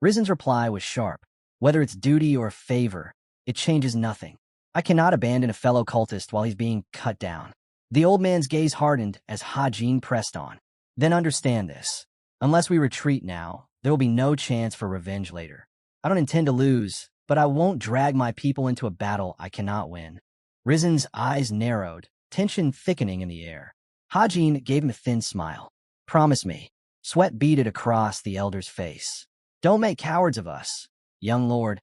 Risen's reply was sharp. Whether it's duty or favor, it changes nothing. I cannot abandon a fellow cultist while he's being cut down. The old man's gaze hardened as Hajin pressed on. Then understand this. Unless we retreat now, there will be no chance for revenge later. I don't intend to lose, but I won't drag my people into a battle I cannot win. Risen's eyes narrowed, tension thickening in the air. Hajin gave him a thin smile. Promise me. Sweat beaded across the elder's face. Don't make cowards of us, young lord.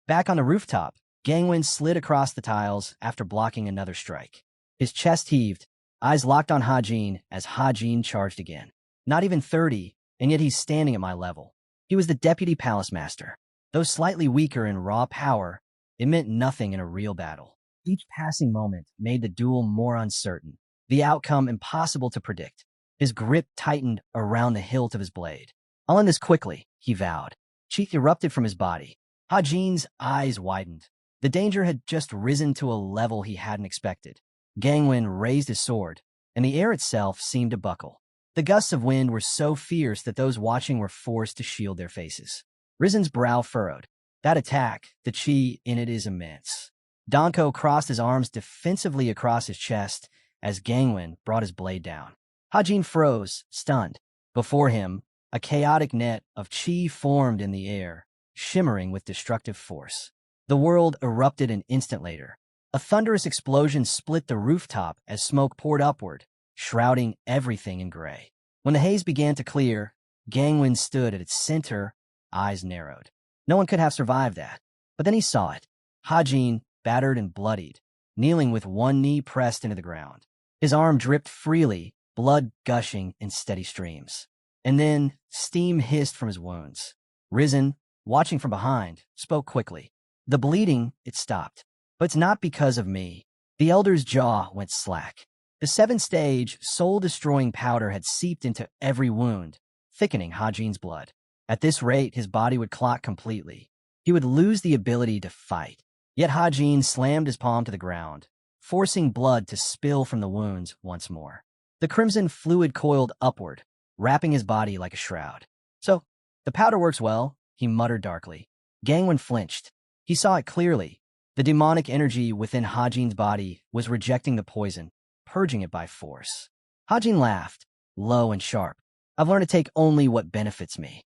Back on the rooftop, Gangwon slid across the tiles after blocking another strike. His chest heaved, eyes locked on Hajin as Hajin charged again. Not even 30, and yet he's standing at my level. He was the deputy palace master. Though slightly weaker in raw power, it meant nothing in a real battle. Each passing moment made the duel more uncertain, the outcome impossible to predict. His grip tightened around the hilt of his blade. I'll end this quickly, he vowed. Chi erupted from his body. Hajin's eyes widened. The danger had just risen to a level he hadn't expected. Gangwon raised his sword, and the air itself seemed to buckle. The gusts of wind were so fierce that those watching were forced to shield their faces. Risen's brow furrowed. That attack, the chi in it is immense. Danko crossed his arms defensively across his chest as Gangwon brought his blade down. Hajin froze, stunned. Before him, a chaotic net of chi formed in the air, shimmering with destructive force. The world erupted an instant later. A thunderous explosion split the rooftop as smoke poured upward, shrouding everything in gray. When the haze began to clear, Gangwon stood at its center, eyes narrowed. No one could have survived that. But then he saw it. Hajin, battered and bloodied, kneeling with one knee pressed into the ground. His arm dripped freely, blood gushing in steady streams. And then steam hissed from his wounds. Risen, watching from behind, spoke quickly. The bleeding, it stopped. But it's not because of me. The elder's jaw went slack. The 7th-stage, soul-destroying powder had seeped into every wound, thickening Hajin's blood. At this rate, his body would clot completely. He would lose the ability to fight. Yet Hajin slammed his palm to the ground, forcing blood to spill from the wounds once more. The crimson fluid coiled upward, wrapping his body like a shroud. So, the powder works well, he muttered darkly. Gangwon flinched. He saw it clearly. The demonic energy within Hajin's body was rejecting the poison, purging it by force. Hajin laughed, low and sharp. I've learned to take only what benefits me.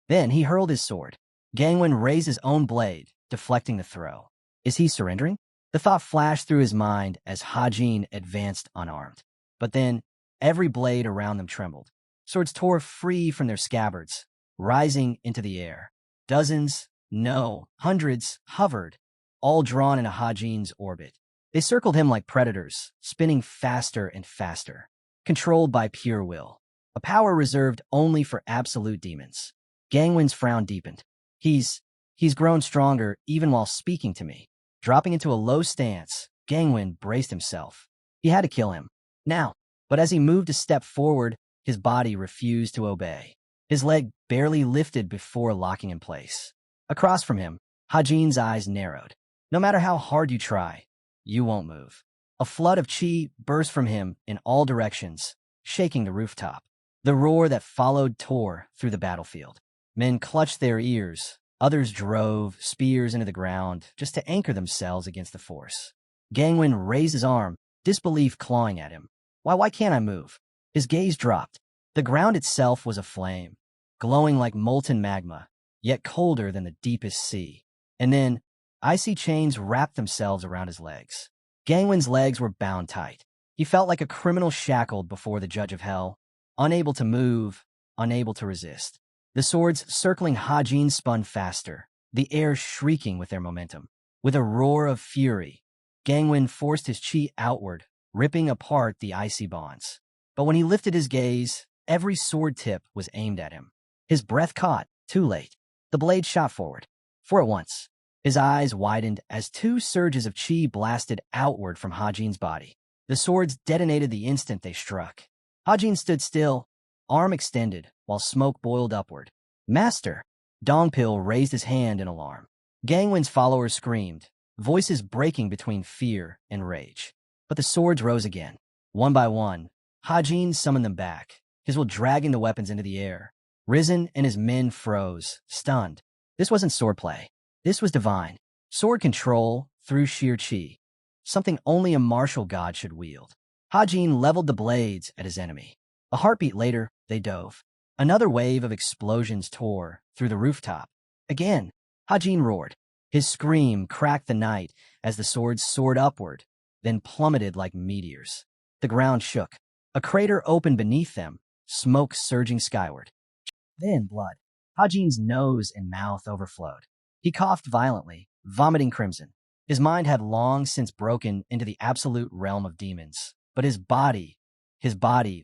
Then he hurled his sword. Gangwon raised his own blade, deflecting the throw. Is he surrendering? The thought flashed through his mind as Hajin advanced unarmed. But then, every blade around them trembled. Swords tore free from their scabbards, rising into the air. Dozens, no, hundreds, hovered, all drawn into Hajin's orbit. They circled him like predators, spinning faster and faster, controlled by pure will, a power reserved only for absolute demons. Gangwon's frown deepened. He's grown stronger even while speaking to me. Dropping into a low stance, Gangwon braced himself. He had to kill him. Now. But as he moved a step forward, his body refused to obey. His leg barely lifted before locking in place. Across from him, Hajin's eyes narrowed. No matter how hard you try, you won't move. A flood of chi burst from him in all directions, shaking the rooftop. The roar that followed tore through the battlefield. Men clutched their ears. Others drove spears into the ground just to anchor themselves against the force. Gangwon raised his arm, disbelief clawing at him. Why can't I move? His gaze dropped. The ground itself was aflame, glowing like molten magma, yet colder than the deepest sea. And then, icy chains wrapped themselves around his legs. Gangwon's legs were bound tight. He felt like a criminal shackled before the judge of hell, unable to move, unable to resist. The swords circling Hajin spun faster, the air shrieking with their momentum. With a roar of fury, Gangwon forced his chi outward, ripping apart the icy bonds. But when he lifted his gaze, every sword tip was aimed at him. His breath caught, too late. The blade shot forward. For at once, his eyes widened as two surges of chi blasted outward from Hajin's body. The swords detonated the instant they struck. Hajin stood still, arm extended, while smoke boiled upward. Master! Dongpil raised his hand in alarm. Gangwon's followers screamed, voices breaking between fear and rage. But the swords rose again. One by one, Hajin summoned them back, his will dragging the weapons into the air. Risen and his men froze, stunned. This wasn't swordplay. This was divine. Sword control through sheer chi. Something only a martial god should wield. Hajin leveled the blades at his enemy. A heartbeat later, they dove. Another wave of explosions tore through the rooftop. Again, Hajin roared. His scream cracked the night as the swords soared upward, then plummeted like meteors. The ground shook. A crater opened beneath them, smoke surging skyward. Then blood. Hajin's nose and mouth overflowed. He coughed violently, vomiting crimson. His mind had long since broken into the absolute realm of demons, but his body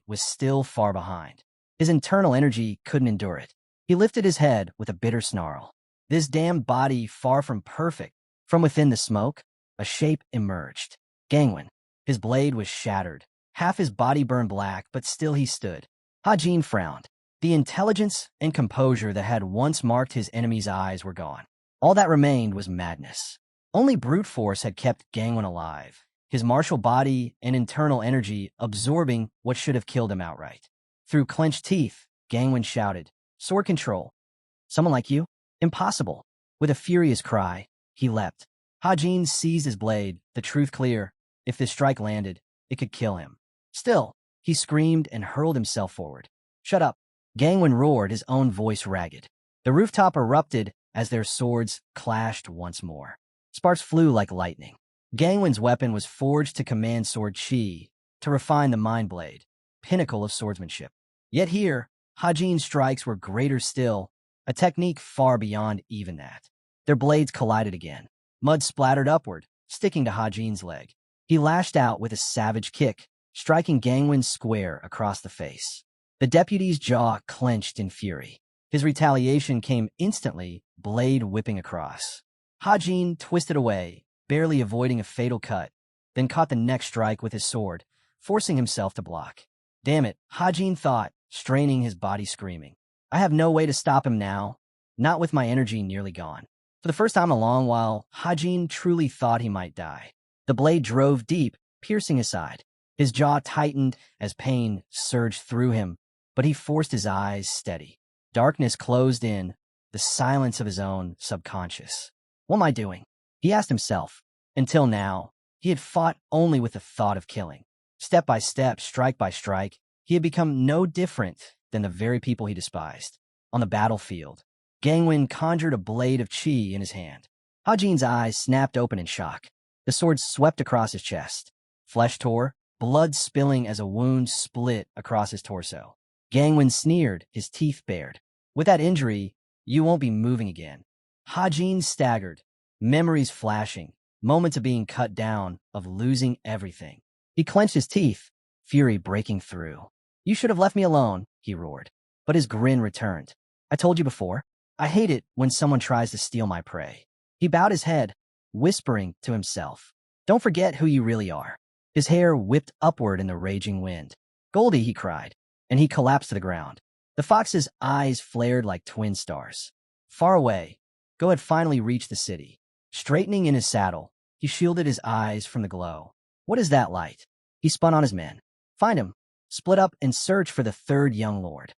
was still far behind. His internal energy couldn't endure it. He lifted his head with a bitter snarl. This damned body far from perfect. From within the smoke, a shape emerged. Gangwon. His blade was shattered. Half his body burned black, but still he stood. Hajin frowned. The intelligence and composure that had once marked his enemy's eyes were gone. All that remained was madness. Only brute force had kept Gangwon alive, his martial body and internal energy absorbing what should have killed him outright. Through clenched teeth, Gangwon shouted, "Sword control. Someone like you? Impossible." With a furious cry, he leapt. Hajin seized his blade, the truth clear. If this strike landed, it could kill him. Still, he screamed and hurled himself forward. "Shut up." Gangwon roared, his own voice ragged. The rooftop erupted as their swords clashed once more. Sparks flew like lightning. Gangwon's weapon was forged to command sword chi, to refine the mind blade, pinnacle of swordsmanship. Yet here, Hajin's strikes were greater still, a technique far beyond even that. Their blades collided again. Mud splattered upward, sticking to Hajin's leg. He lashed out with a savage kick, striking Gangwon square across the face. The deputy's jaw clenched in fury. His retaliation came instantly, blade whipping across. Hajin twisted away, barely avoiding a fatal cut, then caught the next strike with his sword, forcing himself to block. Damn it, Hajin thought, straining his body screaming. I have no way to stop him now, not with my energy nearly gone. For the first time in a long while, Hajin truly thought he might die. The blade drove deep, piercing his side. His jaw tightened as pain surged through him, but he forced his eyes steady. Darkness closed in, the silence of his own subconscious. What am I doing? He asked himself. Until now, he had fought only with the thought of killing. Step by step, strike by strike, he had become no different than the very people he despised. On the battlefield, Gangwon conjured a blade of chi in his hand. Hajin's eyes snapped open in shock. The sword swept across his chest. Flesh tore, blood spilling as a wound split across his torso. Gangwon sneered, his teeth bared. With that injury, you won't be moving again. Hajin staggered, memories flashing, moments of being cut down, of losing everything. He clenched his teeth, fury breaking through. You should have left me alone, he roared. But his grin returned. I told you before, I hate it when someone tries to steal my prey. He bowed his head, whispering to himself. Don't forget who you really are. His hair whipped upward in the raging wind. Goldie, he cried, and he collapsed to the ground. The fox's eyes flared like twin stars. Far away, Go had finally reached the city. Straightening in his saddle, he shielded his eyes from the glow. What is that light? He spun on his men. Find him. Split up and search for the third young lord.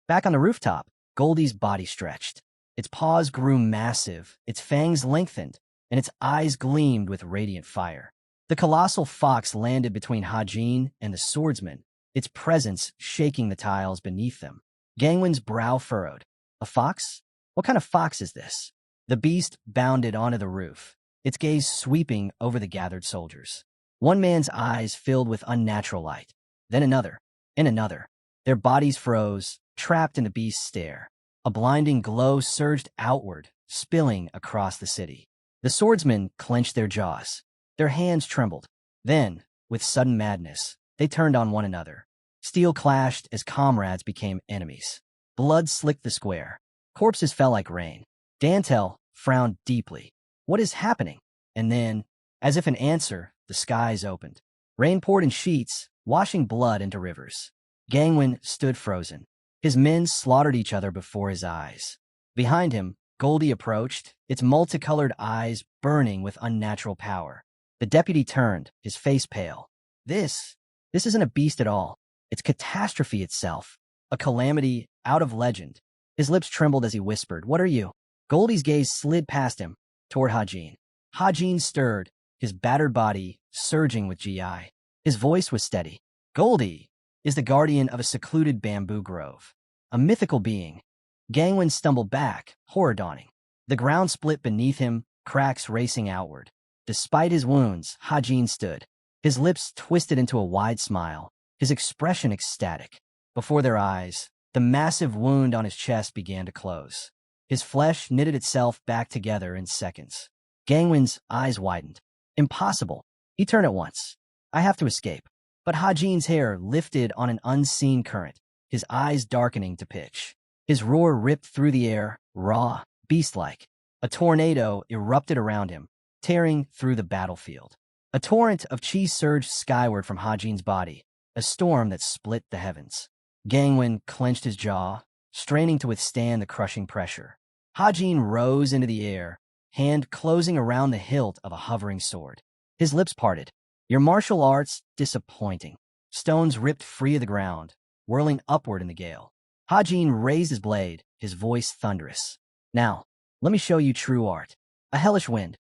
Back on the rooftop, Goldie's body stretched. Its paws grew massive, its fangs lengthened, and its eyes gleamed with radiant fire. The colossal fox landed between Hajin and the swordsman, its presence shaking the tiles beneath them. Gangwon's brow furrowed. A fox? What kind of fox is this? The beast bounded onto the roof, its gaze sweeping over the gathered soldiers. One man's eyes filled with unnatural light, then another, and another. Their bodies froze, trapped in the beast's stare. A blinding glow surged outward, spilling across the city. The swordsmen clenched their jaws. Their hands trembled. Then, with sudden madness, they turned on one another. Steel clashed as comrades became enemies. Blood slicked the square. Corpses fell like rain. Dantel frowned deeply. What is happening? And then, as if an answer, the skies opened. Rain poured in sheets, washing blood into rivers. Gangwon stood frozen. His men slaughtered each other before his eyes. Behind him, Goldie approached, its multicolored eyes burning with unnatural power. The deputy turned, his face pale. This isn't a beast at all. It's catastrophe itself. A calamity out of legend. His lips trembled as he whispered, "What are you?" Goldie's gaze slid past him, toward Hajin. Hajin stirred, his battered body surging with GI. His voice was steady. Goldie is the guardian of a secluded bamboo grove. A mythical being. Gangwon stumbled back, horror dawning. The ground split beneath him, cracks racing outward. Despite his wounds, Hajin stood. His lips twisted into a wide smile, his expression ecstatic. Before their eyes, the massive wound on his chest began to close. His flesh knitted itself back together in seconds. Gangwon's eyes widened. Impossible. He turned at once. I have to escape. But Hajin's hair lifted on an unseen current, his eyes darkening to pitch. His roar ripped through the air, raw, beast-like. A tornado erupted around him, tearing through the battlefield. A torrent of chi surged skyward from Hajin's body, a storm that split the heavens. Gangwon clenched his jaw, straining to withstand the crushing pressure. Hajin rose into the air, hand closing around the hilt of a hovering sword. His lips parted. Your martial arts, disappointing. Stones ripped free of the ground, whirling upward in the gale. Hajin raised his blade, his voice thunderous. Now, let me show you true art. A hellish wind.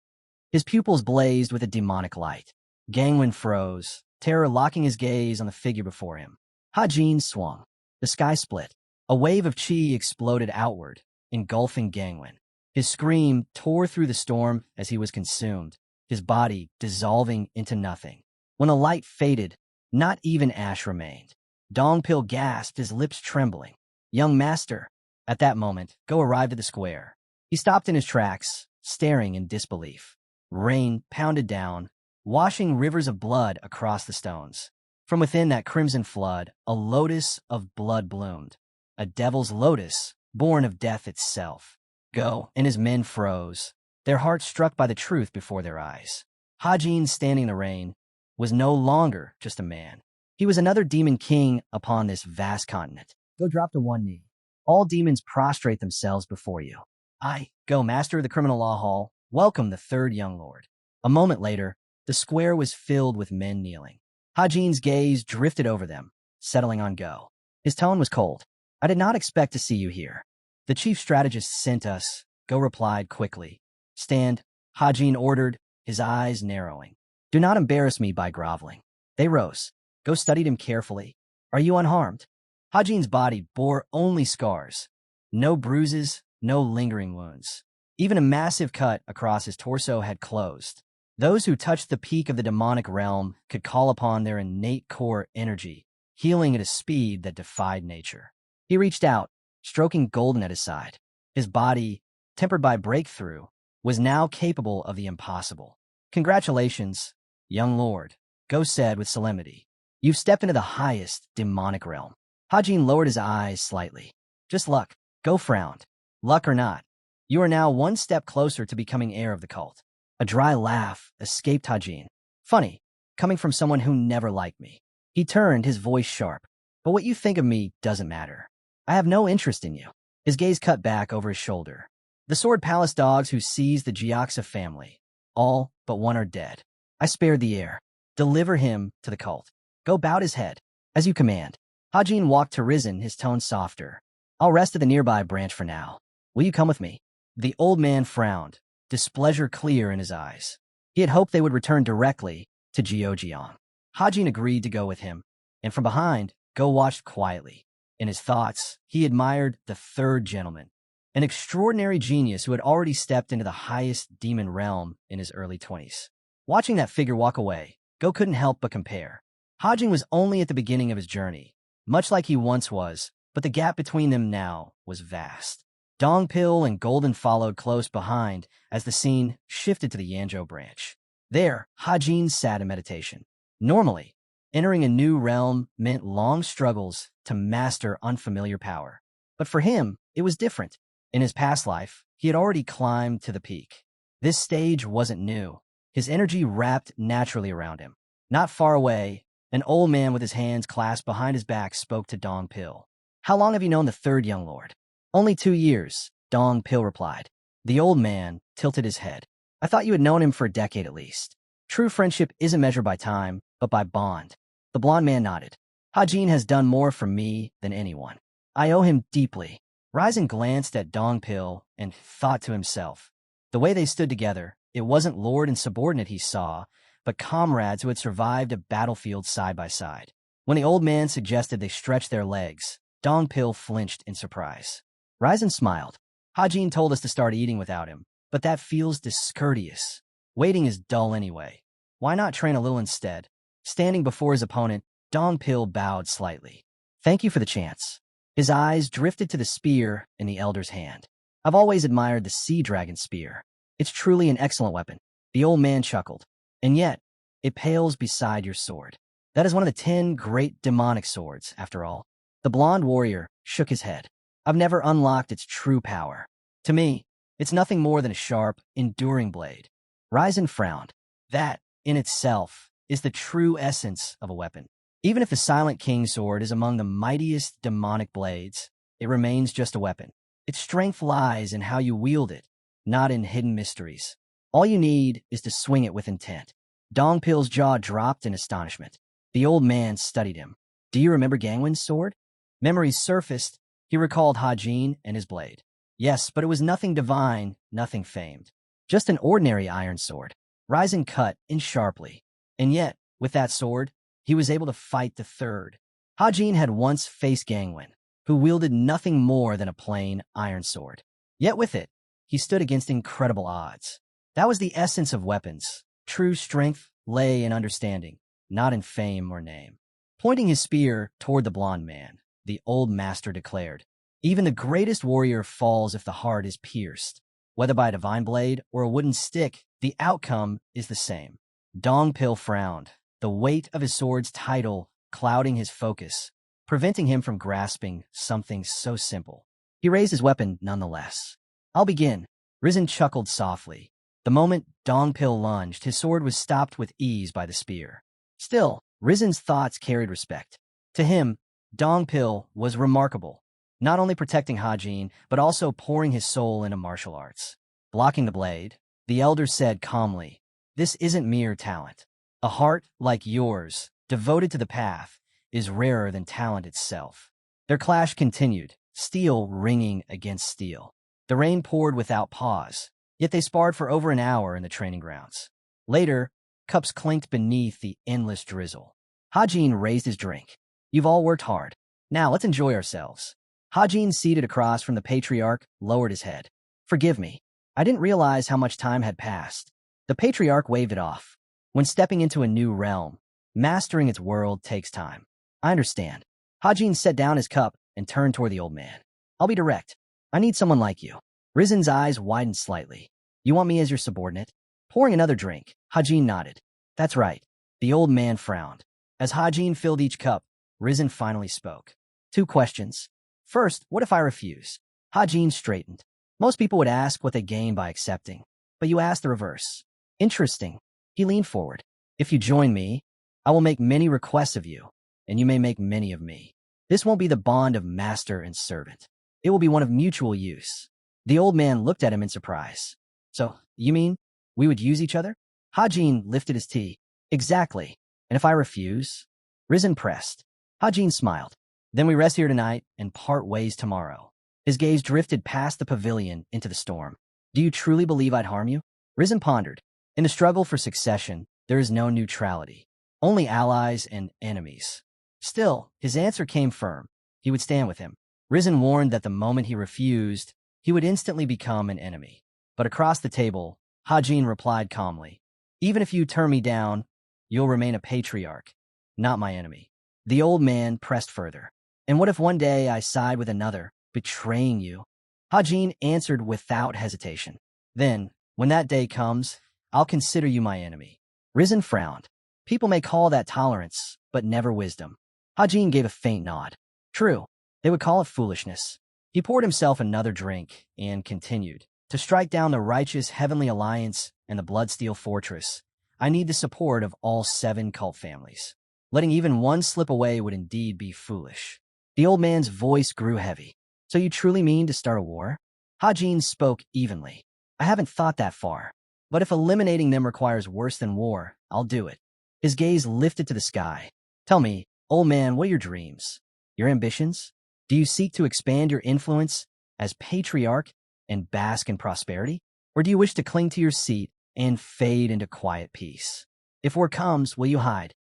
His pupils blazed with a demonic light. Gangwon froze, terror locking his gaze on the figure before him. Hajin swung. The sky split. A wave of chi exploded outward, engulfing Gangwon. His scream tore through the storm as he was consumed, his body dissolving into nothing. When the light faded, not even ash remained. Dongpil gasped, his lips trembling. Young master. At that moment, Go arrived at the square. He stopped in his tracks, staring in disbelief. Rain pounded down, washing rivers of blood across the stones. From within that crimson flood, a lotus of blood bloomed. A devil's lotus, born of death itself. Go and his men froze, their hearts struck by the truth before their eyes. Hajin, standing in the rain, was no longer just a man. He was another demon king upon this vast continent. Go drop to one knee. All demons prostrate themselves before you. I, go master of the criminal law hall, welcome the third young lord. A moment later, the square was filled with men kneeling. Hajin's gaze drifted over them, settling on Go. His tone was cold. I did not expect to see you here. The chief strategist sent us, Go replied quickly. Stand, Hajin ordered, his eyes narrowing. Do not embarrass me by groveling. They rose. Go studied him carefully. Are you unharmed? Hajin's body bore only scars. No bruises, no lingering wounds. Even a massive cut across his torso had closed. Those who touched the peak of the demonic realm could call upon their innate core energy, healing at a speed that defied nature. He reached out, stroking Golden at his side. His body, tempered by breakthrough, was now capable of the impossible. Congratulations, young lord, Go said with solemnity. You've stepped into the highest demonic realm. Hajin lowered his eyes slightly. Just luck, Go frowned. Luck or not, you are now one step closer to becoming heir of the cult. A dry laugh escaped Hajin. Funny, coming from someone who never liked me. He turned, his voice sharp. But what you think of me doesn't matter. I have no interest in you. His gaze cut back over his shoulder. The Sword Palace dogs who seized the Jiaxa family. All but one are dead. I spared the heir. Deliver him to the cult. Go bowed his head. As you command. Hajin walked to Risen, his tone softer. I'll rest at the nearby branch for now. Will you come with me? The old man frowned, displeasure clear in his eyes. He had hoped they would return directly to Jiujiang. Hajin agreed to go with him, and from behind, Go watched quietly. In his thoughts, he admired the third gentleman, an extraordinary genius who had already stepped into the highest demon realm in his early 20s. Watching that figure walk away, Go couldn't help but compare. Hajin was only at the beginning of his journey, much like he once was, but the gap between them now was vast. Dongpil and Golden followed close behind as the scene shifted to the Yanzhou branch. There, Hajin sat in meditation. Normally, entering a new realm meant long struggles to master unfamiliar power. But for him, it was different. In his past life, he had already climbed to the peak. This stage wasn't new. His energy wrapped naturally around him. Not far away, an old man with his hands clasped behind his back spoke to Dongpil. How long have you known the third young lord? Only 2 years, Dongpil replied. The old man tilted his head. I thought you had known him for a decade at least. True friendship isn't measured by time, but by bond. The blond man nodded. Hajin has done more for me than anyone. I owe him deeply. Ryzen glanced at Dongpil and thought to himself. The way they stood together, it wasn't lord and subordinate he saw, but comrades who had survived a battlefield side by side. When the old man suggested they stretch their legs, Dongpil flinched in surprise. Ryzen smiled. Hajin told us to start eating without him, but that feels discourteous. Waiting is dull anyway. Why not train a little instead? Standing before his opponent, Dongpil bowed slightly. Thank you for the chance. His eyes drifted to the spear in the elder's hand. I've always admired the sea dragon spear. It's truly an excellent weapon. The old man chuckled. And yet, it pales beside your sword. That is one of the 10 great demonic swords, after all. The blonde warrior shook his head. I've never unlocked its true power. To me, it's nothing more than a sharp, enduring blade. Ryzen frowned. That, in itself, is the true essence of a weapon. Even if the Silent King sword is among the mightiest demonic blades, it remains just a weapon. Its strength lies in how you wield it, not in hidden mysteries. All you need is to swing it with intent. Dongpil's jaw dropped in astonishment. The old man studied him. Do you remember Gangwen's sword? Memories surfaced. He recalled Hajin and his blade. Yes, but it was nothing divine, nothing famed. Just an ordinary iron sword. Ryzen cut in sharply. And yet, with that sword, he was able to fight the third. Hajin had once faced Gangwen, who wielded nothing more than a plain iron sword. Yet with it, he stood against incredible odds. That was the essence of weapons. True strength lay in understanding, not in fame or name. Pointing his spear toward the blond man, the old master declared, even the greatest warrior falls if the heart is pierced. Whether by a divine blade or a wooden stick, the outcome is the same. Dongpil frowned, the weight of his sword's title clouding his focus, preventing him from grasping something so simple. He raised his weapon nonetheless. I'll begin. Risen chuckled softly. The moment Dongpil lunged, his sword was stopped with ease by the spear. Still, Risen's thoughts carried respect. To him, Dongpil was remarkable. not only protecting Hajin, but also pouring his soul into martial arts. Blocking the blade, the elder said calmly, "This isn't mere talent. A heart like yours, devoted to the path, is rarer than talent itself." Their clash continued, steel ringing against steel. The rain poured without pause, yet they sparred for over an hour in the training grounds. Later, cups clinked beneath the endless drizzle. Hajin raised his drink. "You've all worked hard. Now let's enjoy ourselves." Hajin, seated across from the patriarch, lowered his head. "Forgive me. I didn't realize how much time had passed." The patriarch waved it off. "When stepping into a new realm, mastering its world takes time." "I understand." Hajin set down his cup and turned toward the old man. "I'll be direct. I need someone like you." Rizen's eyes widened slightly. "You want me as your subordinate?" Pouring another drink, Hajin nodded. "That's right." The old man frowned. As Hajin filled each cup, Rizen finally spoke. "Two questions. First, what if I refuse?" Hajin straightened. "Most people would ask what they gain by accepting, but you asked the reverse." "Interesting." He leaned forward. "If you join me, I will make many requests of you, and you may make many of me. This won't be the bond of master and servant. It will be one of mutual use." The old man looked at him in surprise. "So, you mean we would use each other?" Hajin lifted his tea. "Exactly. And if I refuse?" Rizen pressed. Hajin smiled. "Then we rest here tonight and part ways tomorrow." His gaze drifted past the pavilion into the storm. "Do you truly believe I'd harm you?" Rizen pondered. In the struggle for succession, there is no neutrality, only allies and enemies. Still, his answer came firm. He would stand with him. Rizen warned that the moment he refused, he would instantly become an enemy. But across the table, Hajin replied calmly, "Even if you turn me down, you'll remain a patriarch, not my enemy." The old man pressed further. "And what if one day I side with another, betraying you?" Hajin answered without hesitation. "Then, when that day comes, I'll consider you my enemy." Rizen frowned. "People may call that tolerance, but never wisdom." Hajin gave a faint nod. "True, they would call it foolishness." He poured himself another drink and continued. "To strike down the righteous Heavenly Alliance and the Bloodsteel Fortress, I need the support of all 7 cult families. Letting even one slip away would indeed be foolish." The old man's voice grew heavy. "So you truly mean to start a war?" Hajin spoke evenly. "I haven't thought that far. But if eliminating them requires worse than war, I'll do it." His gaze lifted to the sky. "Tell me, old man, what are your dreams? Your ambitions? Do you seek to expand your influence as patriarch and bask in prosperity? Or do you wish to cling to your seat and fade into quiet peace? If war comes, will you hide?"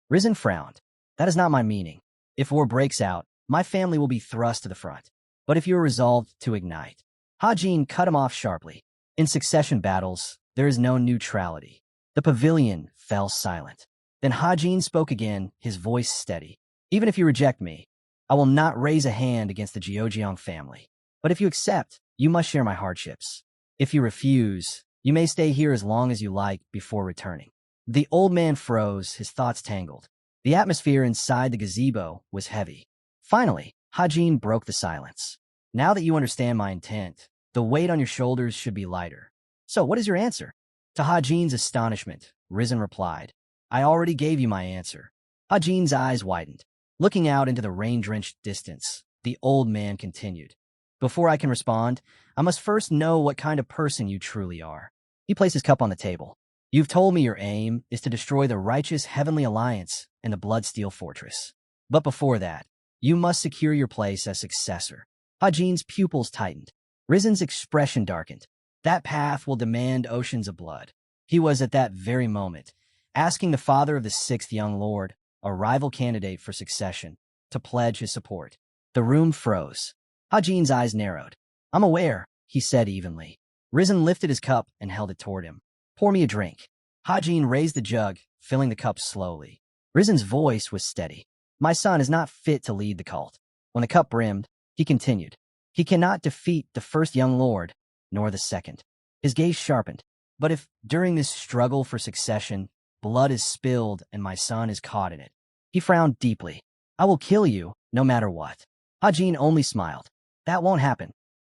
Rizen frowned. "That is not my meaning. If war breaks out, my family will be thrust to the front. But if you are resolved to ignite..." Hajin cut him off sharply. "In succession battles, there is no neutrality." The pavilion fell silent. Then Hajin spoke again, his voice steady. "Even if you reject me, I will not raise a hand against the Jeojeong family. But if you accept, you must share my hardships. If you refuse, you may stay here as long as you like before returning." The old man froze, his thoughts tangled. The atmosphere inside the gazebo was heavy. Finally, Hajin broke the silence. "Now that you understand my intent, the weight on your shoulders should be lighter. So what is your answer?" To Hajin's astonishment, Rizen replied, "I already gave you my answer." Hajin's eyes widened. Looking out into the rain-drenched distance, the old man continued, "Before I can respond, I must first know what kind of person you truly are." He placed his cup on the table. "You've told me your aim is to destroy the righteous Heavenly Alliance and the Bloodsteel Fortress. But before that, you must secure your place as successor." Hajin's pupils tightened. Rizen's expression darkened. "That path will demand oceans of blood." He was at that very moment asking the father of the 6th young lord, a rival candidate for succession, to pledge his support. The room froze. Hajin's eyes narrowed. "I'm aware," he said evenly. Rizen lifted his cup and held it toward him. "Pour me a drink." Hajin raised the jug, filling the cup slowly. Rizen's voice was steady. "My son is not fit to lead the cult." When the cup brimmed, he continued, "He cannot defeat the 1st young lord, nor the 2nd. His gaze sharpened. "But if, during this struggle for succession, blood is spilled and my son is caught in it." He frowned deeply. "I will kill you, no matter what." Hajin only smiled. "That won't happen."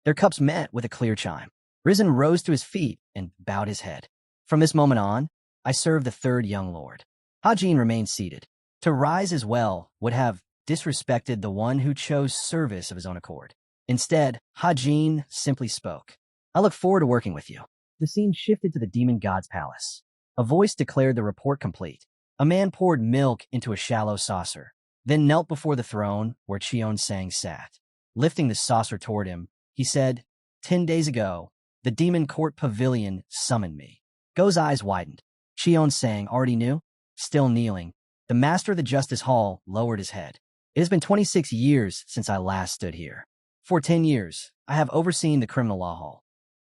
Their cups met with a clear chime. Rizen rose to his feet and bowed his head. "From this moment on, I serve the 3rd young lord." Hajin remained seated. To rise as well would have disrespected the one who chose service of his own accord. Instead, Hajin simply spoke. I look forward to working with you. The scene shifted to the demon god's palace. A voice declared the report complete. A man poured milk into a shallow saucer, then knelt before the throne where Cheon-sang sat. Lifting the saucer toward him, he said, 10 days ago, the demon court pavilion summoned me. Go's eyes widened. Cheon-sang already knew? Still kneeling, the master of the justice hall lowered his head. It has been 26 years since I last stood here. For 10 years, I have overseen the criminal law hall.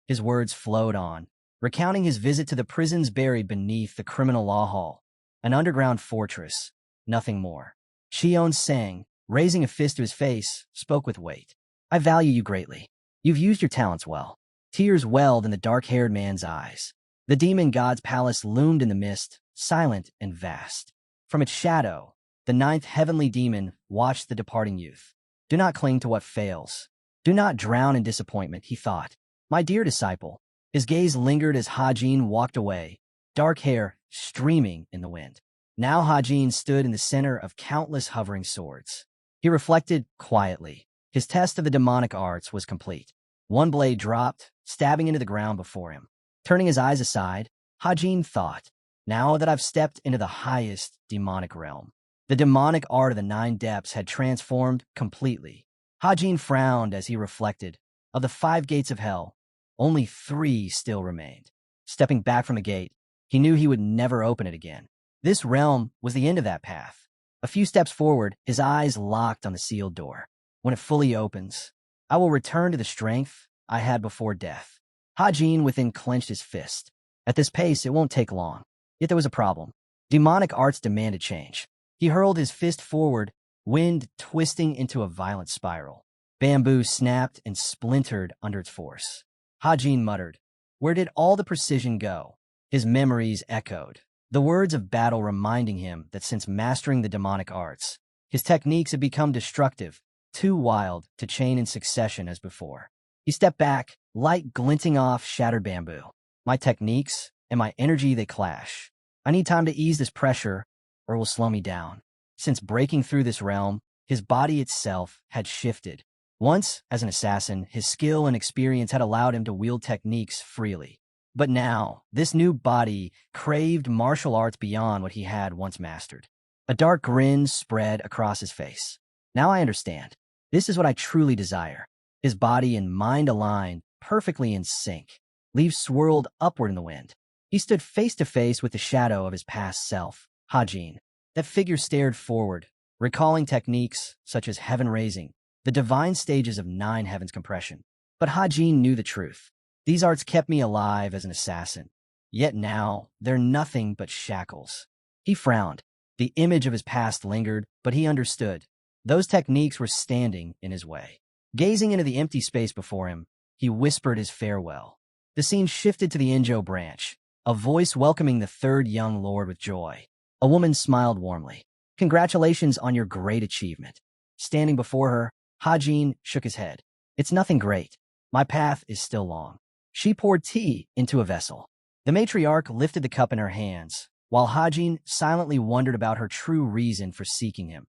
His words flowed on, recounting his visit to the prisons buried beneath the criminal law hall, an underground fortress, nothing more. Cheon-sang, raising a fist to his face, spoke with weight. I value you greatly. You've used your talents well. Tears welled in the dark-haired man's eyes. The demon god's palace loomed in the mist, silent and vast. From its shadow, the ninth heavenly demon watched the departing youth. Do not cling to what fails. Do not drown in disappointment, he thought. My dear disciple. His gaze lingered as Hajin walked away, dark hair streaming in the wind. Now Hajin stood in the center of countless hovering swords. He reflected quietly. His test of the demonic arts was complete. One blade dropped, stabbing into the ground before him. Turning his eyes aside, Hajin thought, now that I've stepped into the highest demonic realm. The demonic art of the 9 depths had transformed completely. Hajin frowned as he reflected. Of the 5 gates of hell, only 3 still remained. Stepping back from the gate, he knew he would never open it again. This realm was the end of that path. A few steps forward, his eyes locked on the sealed door. When it fully opens, I will return to the strength I had before death. Hajin within clenched his fist. At this pace, it won't take long. Yet there was a problem. Demonic arts demanded change. He hurled his fist forward, wind twisting into a violent spiral. Bamboo snapped and splintered under its force. Hajin muttered, where did all the precision go? His memories echoed, the words of battle reminding him that since mastering the demonic arts, his techniques had become destructive, too wild to chain in succession as before. He stepped back, light glinting off shattered bamboo. My techniques and my energy, they clash. I need time to ease this pressure, or it will slow me down. Since breaking through this realm, his body itself had shifted. Once, as an assassin, his skill and experience had allowed him to wield techniques freely. But now, this new body craved martial arts beyond what he had once mastered. A dark grin spread across his face. Now I understand. This is what I truly desire. His body and mind aligned, perfectly in sync. Leaves swirled upward in the wind. He stood face to face with the shadow of his past self, Hajin. That figure stared forward, recalling techniques such as heaven raising, the divine stages of 9 heavens compression. But Hajin knew the truth. These arts kept me alive as an assassin. Yet now, they're nothing but shackles. He frowned. The image of his past lingered, but he understood. Those techniques were standing in his way. Gazing into the empty space before him, he whispered his farewell. The scene shifted to the Injo branch, a voice welcoming the 3rd young lord with joy. A woman smiled warmly. Congratulations on your great achievement. Standing before her, Hajin shook his head. It's nothing great. My path is still long. She poured tea into a vessel. The matriarch lifted the cup in her hands, while Hajin silently wondered about her true reason for seeking him,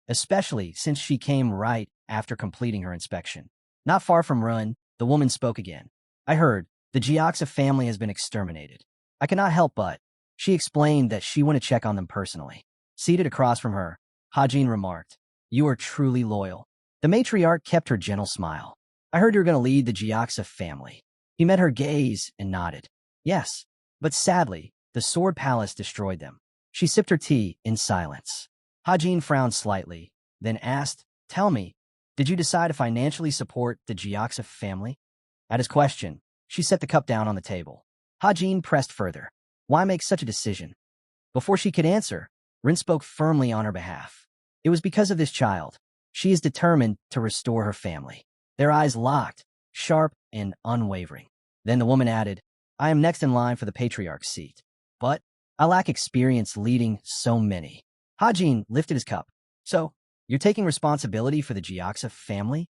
especially since she came right after completing her inspection. Not far from Run, the woman spoke again. I heard the Jiaxa family has been exterminated. I cannot help but. She explained that she wanted to check on them personally. Seated across from her, Hajin remarked, you are truly loyal. The matriarch kept her gentle smile. I heard you were going to lead the Jiaxa family. He met her gaze and nodded. Yes, but sadly, the Sword Palace destroyed them. She sipped her tea in silence. Hajin frowned slightly, then asked, tell me, did you decide to financially support the Jiaxa family? At his question, she set the cup down on the table. Hajin pressed further. Why make such a decision? Before she could answer, Rin spoke firmly on her behalf. It was because of this child. She is determined to restore her family. Their eyes locked, sharp and unwavering. Then the woman added, I am next in line for the patriarch's seat, but I lack experience leading so many. Hajin lifted his cup. So, you're taking responsibility for the Jiaxa family?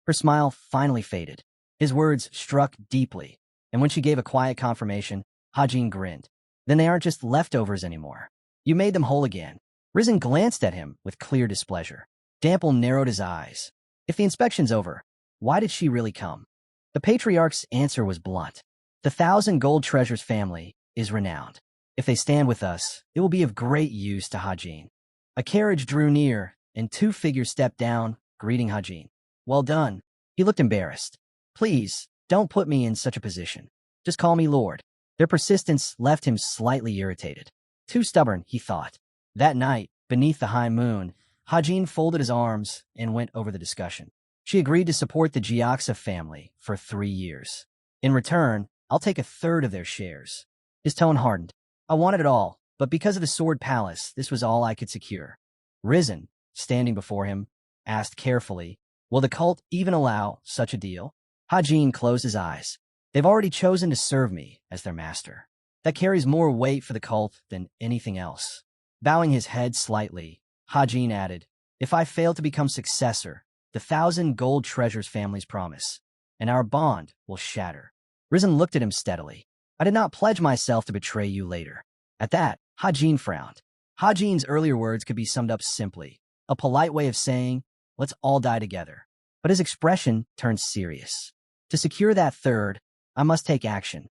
Her smile finally faded. His words struck deeply, and when she gave a quiet confirmation, Hajin grinned. Then they aren't just leftovers anymore. You made them whole again. Risen glanced at him with clear displeasure. Dample narrowed his eyes. If the inspection's over, why did she really come? The patriarch's answer was blunt. The 1,000 gold treasures family is renowned. If they stand with us, it will be of great use to Hajin. A carriage drew near, and 2 figures stepped down, greeting Hajin. Well done. He looked embarrassed. Please, don't put me in such a position. Just call me Lord. Their persistence left him slightly irritated. Too stubborn, he thought. That night, beneath the high moon, Hajin folded his arms and went over the discussion. She agreed to support the Jiaxa family for 3 years. In return, I'll take 1/3 of their shares. His tone hardened. I wanted it all, but because of the Sword Palace, this was all I could secure. Risen, standing before him, asked carefully, will the cult even allow such a deal? Hajin closed his eyes. They've already chosen to serve me as their master. That carries more weight for the cult than anything else. Bowing his head slightly, Hajin added, if I fail to become successor, the 1,000 gold treasures family's promise, and our bond will shatter. Risen looked at him steadily. I did not pledge myself to betray you later. At that, Hajin frowned. Hajin's earlier words could be summed up simply, a polite way of saying, let's all die together. But his expression turned serious. To secure that 1/3, I must take action.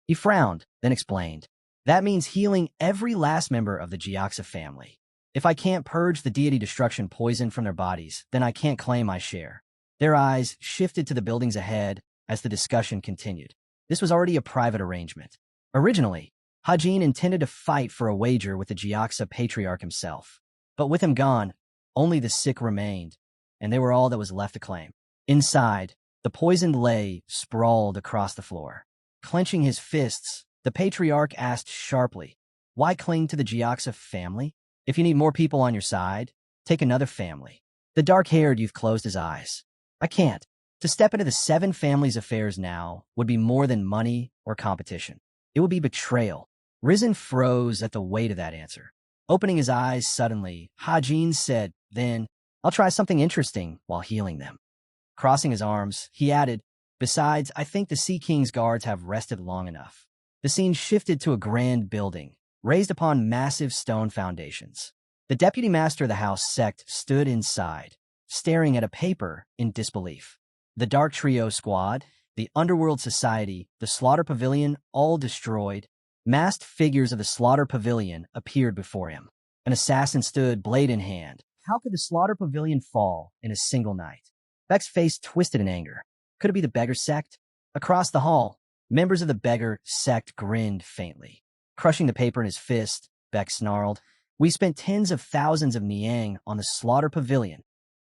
He frowned, then explained. That means healing every last member of the Jiaxa family. If I can't purge the deity destruction poison from their bodies, then I can't claim my share. Their eyes shifted to the buildings ahead as the discussion continued. This was already a private arrangement. Originally, Hajin intended to fight for a wager with the Jiaxa patriarch himself. But with him gone, only the sick remained, and they were all that was left to claim. Inside, the poisoned lay sprawled across the floor. Clenching his fists, the patriarch asked sharply, why cling to the Jiaxa family? If you need more people on your side, take another family. The dark-haired youth closed his eyes. I can't. To step into the 7 families' affairs now would be more than money or competition. It would be betrayal. Risen froze at the weight of that answer. Opening his eyes suddenly, Hajin said, then, I'll try something interesting while healing them. Crossing his arms, he added, besides, I think the Sea King's guards have rested long enough. The scene shifted to a grand building, raised upon massive stone foundations. The deputy master of the house sect stood inside, staring at a paper in disbelief. The Dark Trio squad, the Underworld Society, the Slaughter Pavilion, all destroyed. Masked figures of the Slaughter Pavilion appeared before him. An assassin stood, blade in hand. How could the Slaughter Pavilion fall in a single night? Beck's face twisted in anger. Could it be the Beggar sect? Across the hall, members of the Beggar sect grinned faintly. Crushing the paper in his fist, Beck snarled, we spent tens of thousands of Niang on the Slaughter Pavilion.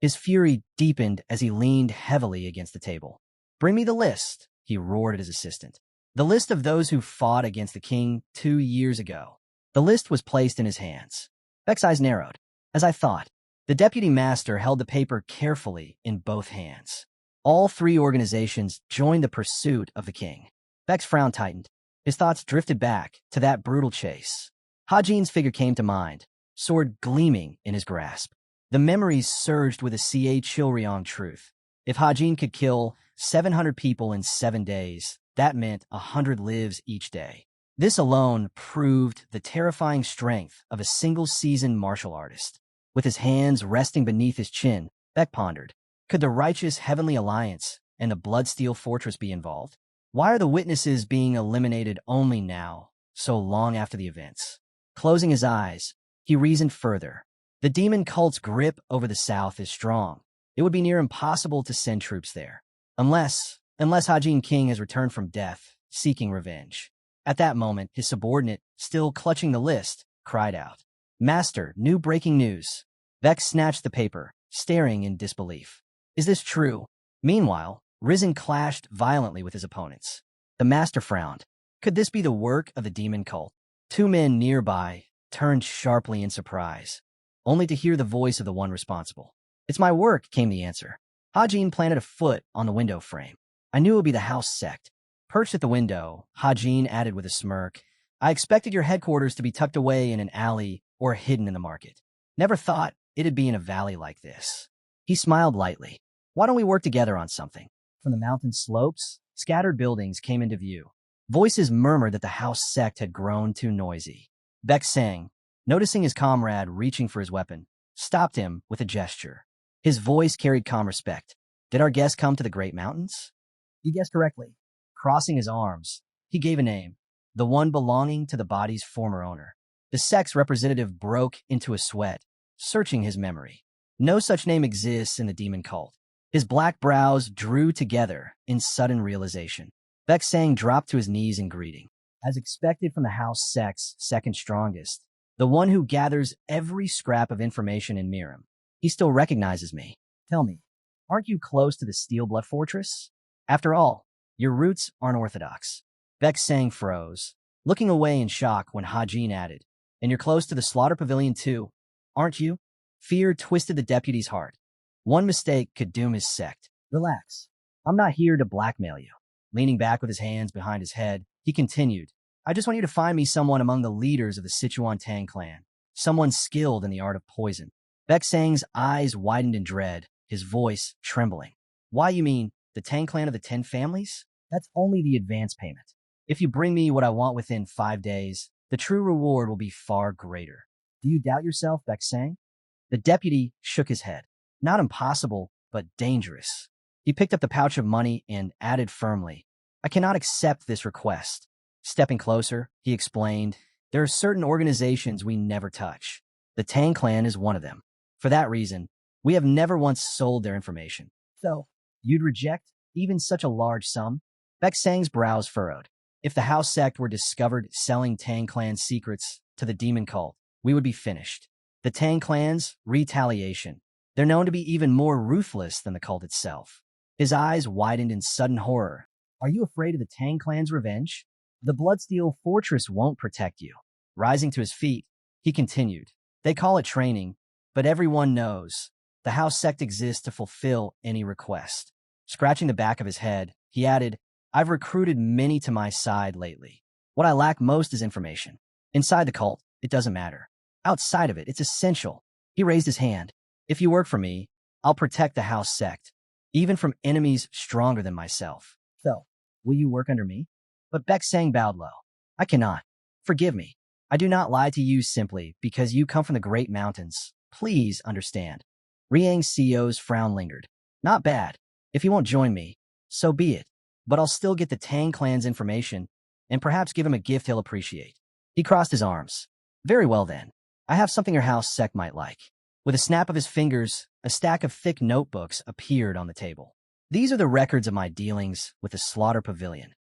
His fury deepened as he leaned heavily against the table. Bring me the list, he roared at his assistant. The list of those who fought against the king 2 years ago. The list was placed in his hands. Beck's eyes narrowed. As I thought, the deputy master held the paper carefully in both hands. All 3 organizations joined the pursuit of the king. Beck's frown tightened. His thoughts drifted back to that brutal chase. Hajin's figure came to mind, sword gleaming in his grasp. The memories surged with a Chilryong truth. If Hajin could kill 700 people in 7 days, that meant 100 lives each day. This alone proved the terrifying strength of a single-seasoned martial artist. With his hands resting beneath his chin, Beck pondered, could the righteous Heavenly Alliance and the Bloodsteel Fortress be involved? Why are the witnesses being eliminated only now, so long after the events? Closing his eyes, he reasoned further. The demon cult's grip over the South is strong. It would be near impossible to send troops there. Unless Hajin King has returned from death, seeking revenge. At that moment, his subordinate, still clutching the list, cried out, Master, new breaking news. Beck snatched the paper, staring in disbelief. Is this true? Meanwhile, Risen clashed violently with his opponents. The master frowned. Could this be the work of the demon cult? 2 men nearby turned sharply in surprise, only to hear the voice of the one responsible. It's my work, came the answer. Hajin planted a foot on the window frame. I knew it would be the house sect. Perched at the window, Hajin added with a smirk, I expected your headquarters to be tucked away in an alley or hidden in the market. Never thought it'd be in a valley like this. He smiled lightly. Why don't we work together on something? From the mountain slopes, scattered buildings came into view. Voices murmured that the house sect had grown too noisy. Beck sang, noticing his comrade reaching for his weapon, stopped him with a gesture. His voice carried calm respect. Did our guest come to the Great Mountains? You guessed correctly. Crossing his arms, he gave a name, the one belonging to the body's former owner. The sex representative broke into a sweat, searching his memory. No such name exists in the demon cult. His black brows drew together in sudden realization. Baek Sang dropped to his knees in greeting. As expected from the house sex second strongest, the one who gathers every scrap of information in Miram, he still recognizes me. Tell me, aren't you close to the Steel Blood Fortress? After all, your roots aren't orthodox. Baek Sang froze, looking away in shock when Hajin added, and you're close to the Slaughter Pavilion too, aren't you? Fear twisted the deputy's heart. One mistake could doom his sect. Relax. I'm not here to blackmail you. Leaning back with his hands behind his head, he continued, I just want you to find me someone among the leaders of the Sichuan Tang clan, someone skilled in the art of poison. Baek Sang's eyes widened in dread, his voice trembling. Why, you mean the Tang clan of the 10 families? That's only the advance payment. If you bring me what I want within 5 days, the true reward will be far greater. Do you doubt yourself, Baek Sang? The deputy shook his head. Not impossible, but dangerous. He picked up the pouch of money and added firmly, I cannot accept this request. Stepping closer, he explained, there are certain organizations we never touch. The Tang clan is one of them. For that reason, we have never once sold their information. So, you'd reject even such a large sum? Baek Sang's brows furrowed. If the house sect were discovered selling Tang clan secrets to the demon cult, we would be finished. The Tang clan's retaliation. They're known to be even more ruthless than the cult itself. His eyes widened in sudden horror. Are you afraid of the Tang clan's revenge? The Bloodsteel Fortress won't protect you. Rising to his feet, he continued. They call it training, but everyone knows. The house sect exists to fulfill any request. Scratching the back of his head, he added, I've recruited many to my side lately. What I lack most is information. Inside the cult, it doesn't matter. Outside of it, it's essential. He raised his hand. If you work for me, I'll protect the house sect, even from enemies stronger than myself. So, will you work under me? But Baek Sang bowed low. I cannot. Forgive me. I do not lie to you simply because you come from the Great Mountains. Please understand. Riang's CEO's frown lingered. Not bad. If you won't join me, so be it. But I'll still get the Tang clan's information and perhaps give him a gift he'll appreciate. He crossed his arms. Very well then. I have something your house sect might like. With a snap of his fingers, a stack of thick notebooks appeared on the table. These are the records of my dealings with the Slaughter Pavilion.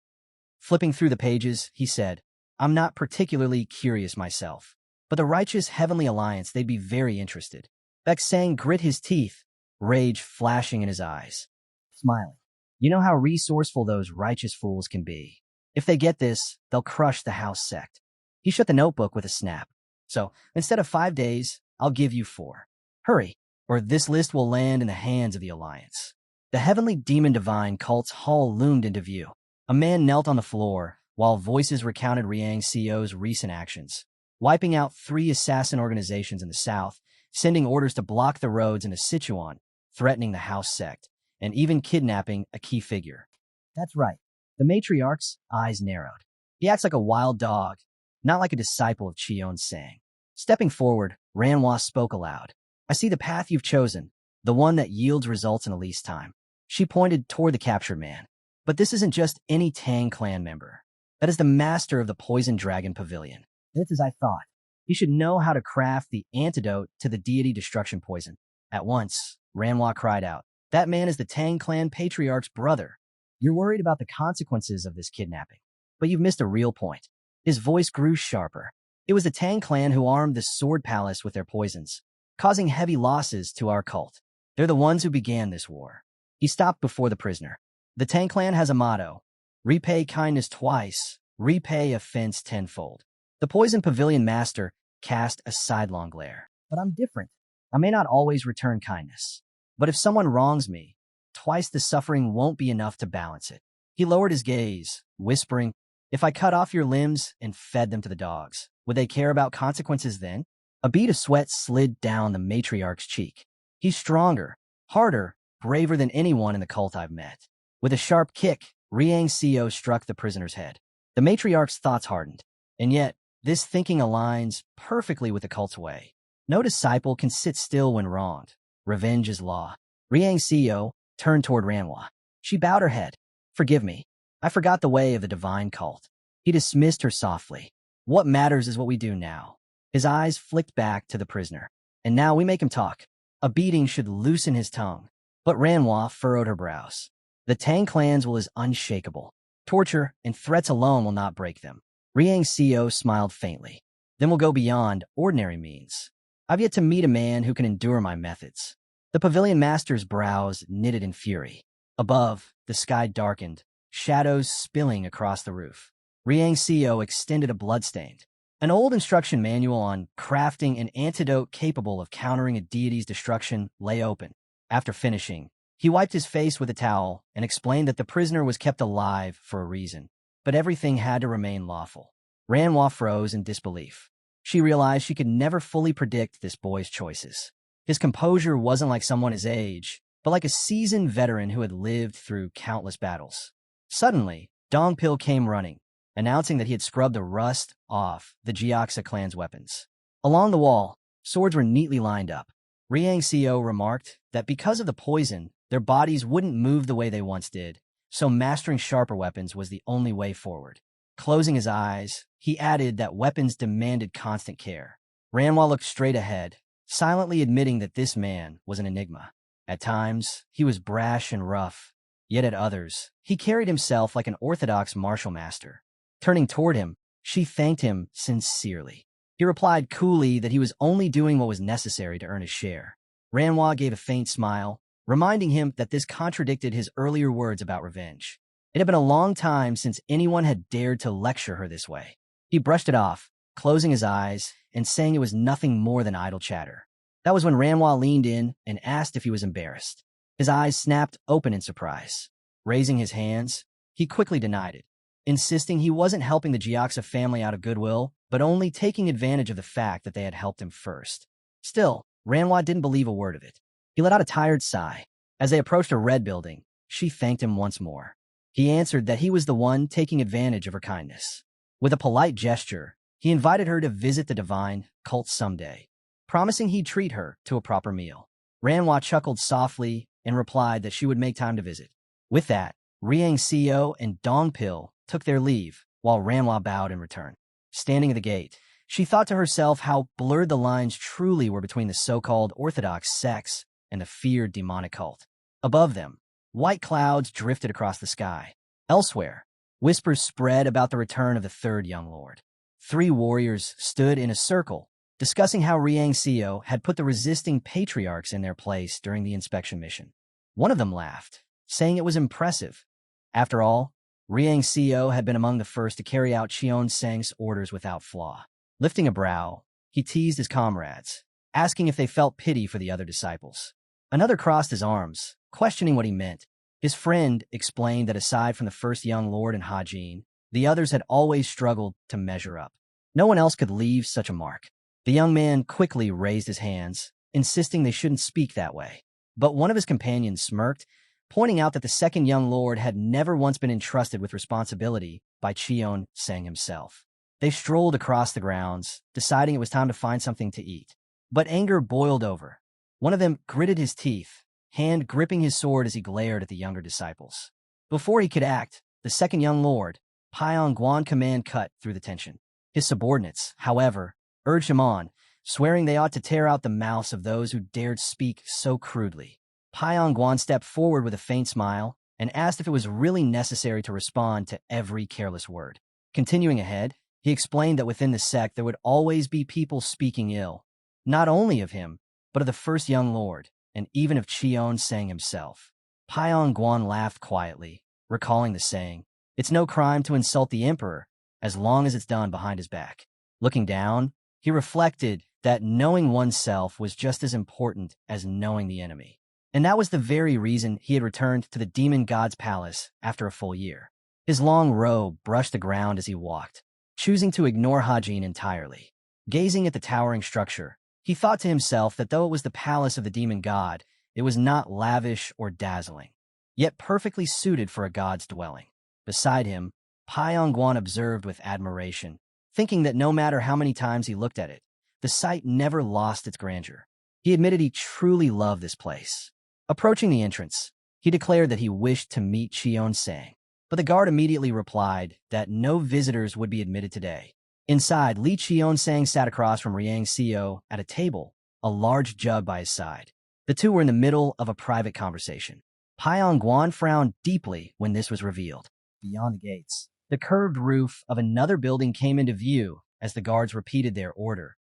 Flipping through the pages, he said, I'm not particularly curious myself, but the righteous Heavenly Alliance, they'd be very interested. Baek Sang grit his teeth, rage flashing in his eyes. Smiling. You know how resourceful those righteous fools can be. If they get this, they'll crush the house sect. He shut the notebook with a snap. So, instead of 5 days, I'll give you 4. Hurry, or this list will land in the hands of the Alliance. The heavenly demon divine cult's hall loomed into view. A man knelt on the floor, while voices recounted Riang's CEO's recent actions, wiping out 3 assassin organizations in the south, sending orders to block the roads into Sichuan, threatening the house sect, and even kidnapping a key figure. That's right. The matriarch's eyes narrowed. He acts like a wild dog, not like a disciple of Cheon Sang. Stepping forward, Manhwa spoke aloud. I see the path you've chosen, the one that yields results in the least time. She pointed toward the captured man. But this isn't just any Tang clan member. That is the master of the Poison Dragon Pavilion. It's as I thought. He should know how to craft the antidote to the deity destruction poison. At once, Manhwa cried out, that man is the Tang clan patriarch's brother. You're worried about the consequences of this kidnapping, but you've missed a real point. His voice grew sharper. It was the Tang clan who armed the Sword Palace with their poisons, causing heavy losses to our cult. They're the ones who began this war. He stopped before the prisoner. The Tang clan has a motto, repay kindness twice, repay offense tenfold. The Poison Pavilion master cast a sidelong glare. But I'm different. I may not always return kindness. But if someone wrongs me, twice the suffering won't be enough to balance it. He lowered his gaze, whispering, if I cut off your limbs and fed them to the dogs, would they care about consequences then? A bead of sweat slid down the matriarch's cheek. He's stronger, harder, braver than anyone in the cult I've met. With a sharp kick, Riang's CEO struck the prisoner's head. The matriarch's thoughts hardened. And yet, this thinking aligns perfectly with the cult's way. No disciple can sit still when wronged. Revenge is law. Riang Seo turned toward Ranhwa. She bowed her head. Forgive me. I forgot the way of the divine cult. He dismissed her softly. What matters is what we do now. His eyes flicked back to the prisoner. And now we make him talk. A beating should loosen his tongue. But Ranhwa furrowed her brows. The Tang clan's will is unshakable. Torture and threats alone will not break them. Riang Seo smiled faintly. Then we'll go beyond ordinary means. I've yet to meet a man who can endure my methods. The pavilion master's brows knitted in fury. Above, the sky darkened, shadows spilling across the roof. Riang Seo extended a bloodstained. An old instruction manual on crafting an antidote capable of countering a deity's destruction lay open. After finishing, he wiped his face with a towel and explained that the prisoner was kept alive for a reason, but everything had to remain lawful. Ranhwa froze in disbelief. She realized she could never fully predict this boy's choices. His composure wasn't like someone his age, but like a seasoned veteran who had lived through countless battles. Suddenly, Dongpil came running, announcing that he had scrubbed the rust off the Jiaxa clan's weapons. Along the wall, swords were neatly lined up. Riang Seo remarked that because of the poison, their bodies wouldn't move the way they once did, so mastering sharper weapons was the only way forward. Closing his eyes, he added that weapons demanded constant care. Ranhwa looked straight ahead, silently admitting that this man was an enigma. At times, he was brash and rough, yet at others, he carried himself like an orthodox martial master. Turning toward him, she thanked him sincerely. He replied coolly that he was only doing what was necessary to earn his share. Ranhwa gave a faint smile, reminding him that this contradicted his earlier words about revenge. It had been a long time since anyone had dared to lecture her this way. He brushed it off, closing his eyes and saying it was nothing more than idle chatter. That was when Ranhwa leaned in and asked if he was embarrassed. His eyes snapped open in surprise. Raising his hands, he quickly denied it, insisting he wasn't helping the Jiaxa family out of goodwill, but only taking advantage of the fact that they had helped him first. Still, Ranhwa didn't believe a word of it. He let out a tired sigh. As they approached a red building, she thanked him once more. He answered that he was the one taking advantage of her kindness. With a polite gesture, he invited her to visit the divine cult someday, promising he'd treat her to a proper meal. Ranhwa chuckled softly and replied that she would make time to visit. With that, Riang Seo and Dongpil took their leave, while Ranhwa bowed in return. Standing at the gate, she thought to herself how blurred the lines truly were between the so-called orthodox sects and the feared demonic cult. Above them, white clouds drifted across the sky. Elsewhere, whispers spread about the return of the third young lord. 3 warriors stood in a circle, discussing how Riang Seo had put the resisting patriarchs in their place during the inspection mission. One of them laughed, saying it was impressive. After all, Riang Seo had been among the first to carry out Cheon Seng's orders without flaw. Lifting a brow, he teased his comrades, asking if they felt pity for the other disciples. Another crossed his arms, questioning what he meant. His friend explained that aside from the first young lord and Hajin, the others had always struggled to measure up. No one else could leave such a mark. The young man quickly raised his hands, insisting they shouldn't speak that way. But one of his companions smirked, pointing out that the second young lord had never once been entrusted with responsibility by Cheon Seng himself. They strolled across the grounds, deciding it was time to find something to eat. But anger boiled over. One of them gritted his teeth, hand gripping his sword as he glared at the younger disciples. Before he could act, the second young lord, Pyong Guan command cut through the tension. His subordinates, however, urged him on, swearing they ought to tear out the mouths of those who dared speak so crudely. Pyong Guan stepped forward with a faint smile and asked if it was really necessary to respond to every careless word. Continuing ahead, he explained that within the sect there would always be people speaking ill, not only of him, but of the first young lord, and even of Cheon Seng himself. Pyong Guan laughed quietly, recalling the saying, "It's no crime to insult the emperor, as long as it's done behind his back." Looking down, he reflected that knowing oneself was just as important as knowing the enemy. And that was the very reason he had returned to the demon god's palace after a full year. His long robe brushed the ground as he walked, choosing to ignore Hajin entirely. Gazing at the towering structure, he thought to himself that though it was the palace of the demon god, it was not lavish or dazzling, yet perfectly suited for a god's dwelling. Beside him, Pyong Guan observed with admiration, thinking that no matter how many times he looked at it, the sight never lost its grandeur. He admitted he truly loved this place. Approaching the entrance, he declared that he wished to meet Cheon-sang, but the guard immediately replied that no visitors would be admitted today. Inside, Lee Cheon-sang sat across from Riang Seo at a table, a large jug by his side. The two were in the middle of a private conversation. Pyong Guan frowned deeply when this was revealed. Beyond the gates, the curved roof of another building came into view as the guards repeated their order.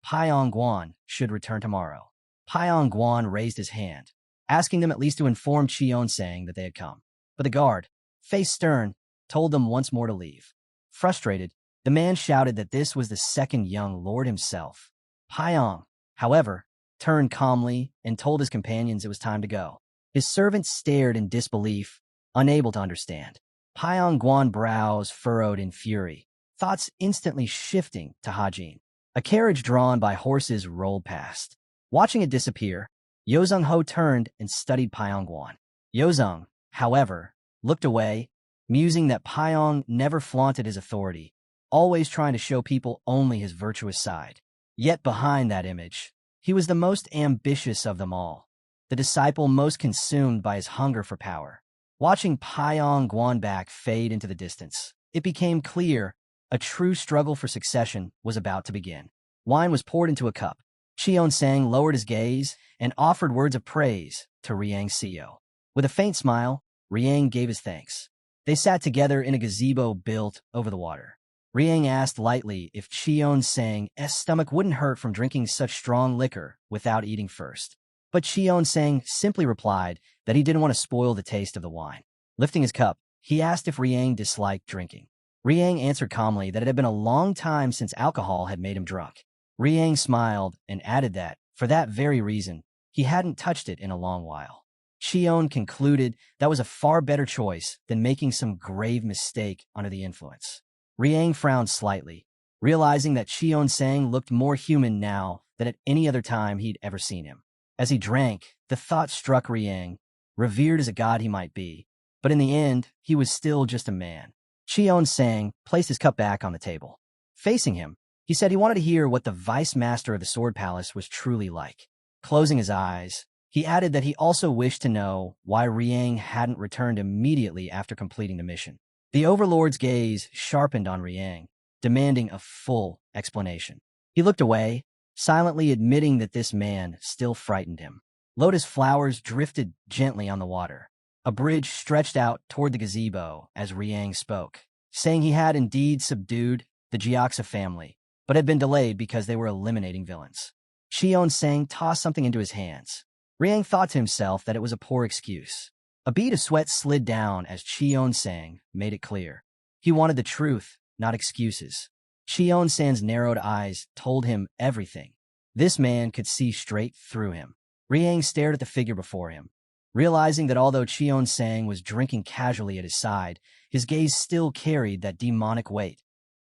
Pyong Guan should return tomorrow. Pyong Guan raised his hand, asking them at least to inform Cheon-sang that they had come. But the guard, face stern, told them once more to leave. Frustrated, the man shouted that this was the second young lord himself. Pyong, however, turned calmly and told his companions it was time to go. His servants stared in disbelief, unable to understand. Pyong Guan's brows furrowed in fury, thoughts instantly shifting to Hajin. A carriage drawn by horses rolled past. Watching it disappear, Yozung Ho turned and studied Pyong Guan. Yozung, however, looked away, musing that Pyong never flaunted his authority, always trying to show people only his virtuous side. Yet behind that image, he was the most ambitious of them all, the disciple most consumed by his hunger for power. Watching Pyong Guan back fade into the distance, it became clear a true struggle for succession was about to begin. Wine was poured into a cup. Cheon-sang lowered his gaze and offered words of praise to Riang Seo. With a faint smile, Riang gave his thanks. They sat together in a gazebo built over the water. Riang asked lightly if Cheon-sang's stomach wouldn't hurt from drinking such strong liquor without eating first. But Cheon-sang simply replied that he didn't want to spoil the taste of the wine. Lifting his cup, he asked if Riang disliked drinking. Riang answered calmly that it had been a long time since alcohol had made him drunk. Riang smiled and added that, for that very reason, he hadn't touched it in a long while. Cheon concluded that was a far better choice than making some grave mistake under the influence. Riang frowned slightly, realizing that Cheon-sang looked more human now than at any other time he'd ever seen him. As he drank, the thought struck Riang, revered as a god he might be, but in the end, he was still just a man. Cheon-sang placed his cup back on the table. Facing him, he said he wanted to hear what the vice master of the Sword Palace was truly like. Closing his eyes, he added that he also wished to know why Riang hadn't returned immediately after completing the mission. The Overlord's gaze sharpened on Riang, demanding a full explanation. He looked away, silently admitting that this man still frightened him. Lotus flowers drifted gently on the water. A bridge stretched out toward the gazebo as Riang spoke, saying he had indeed subdued the Jiaxa family, but had been delayed because they were eliminating villains. Cheon-sang tossed something into his hands. Riang thought to himself that it was a poor excuse. A bead of sweat slid down as Cheon-sang made it clear. He wanted the truth, not excuses. Cheon-sang's narrowed eyes told him everything. This man could see straight through him. Riang stared at the figure before him, realizing that although Cheon-sang was drinking casually at his side, his gaze still carried that demonic weight,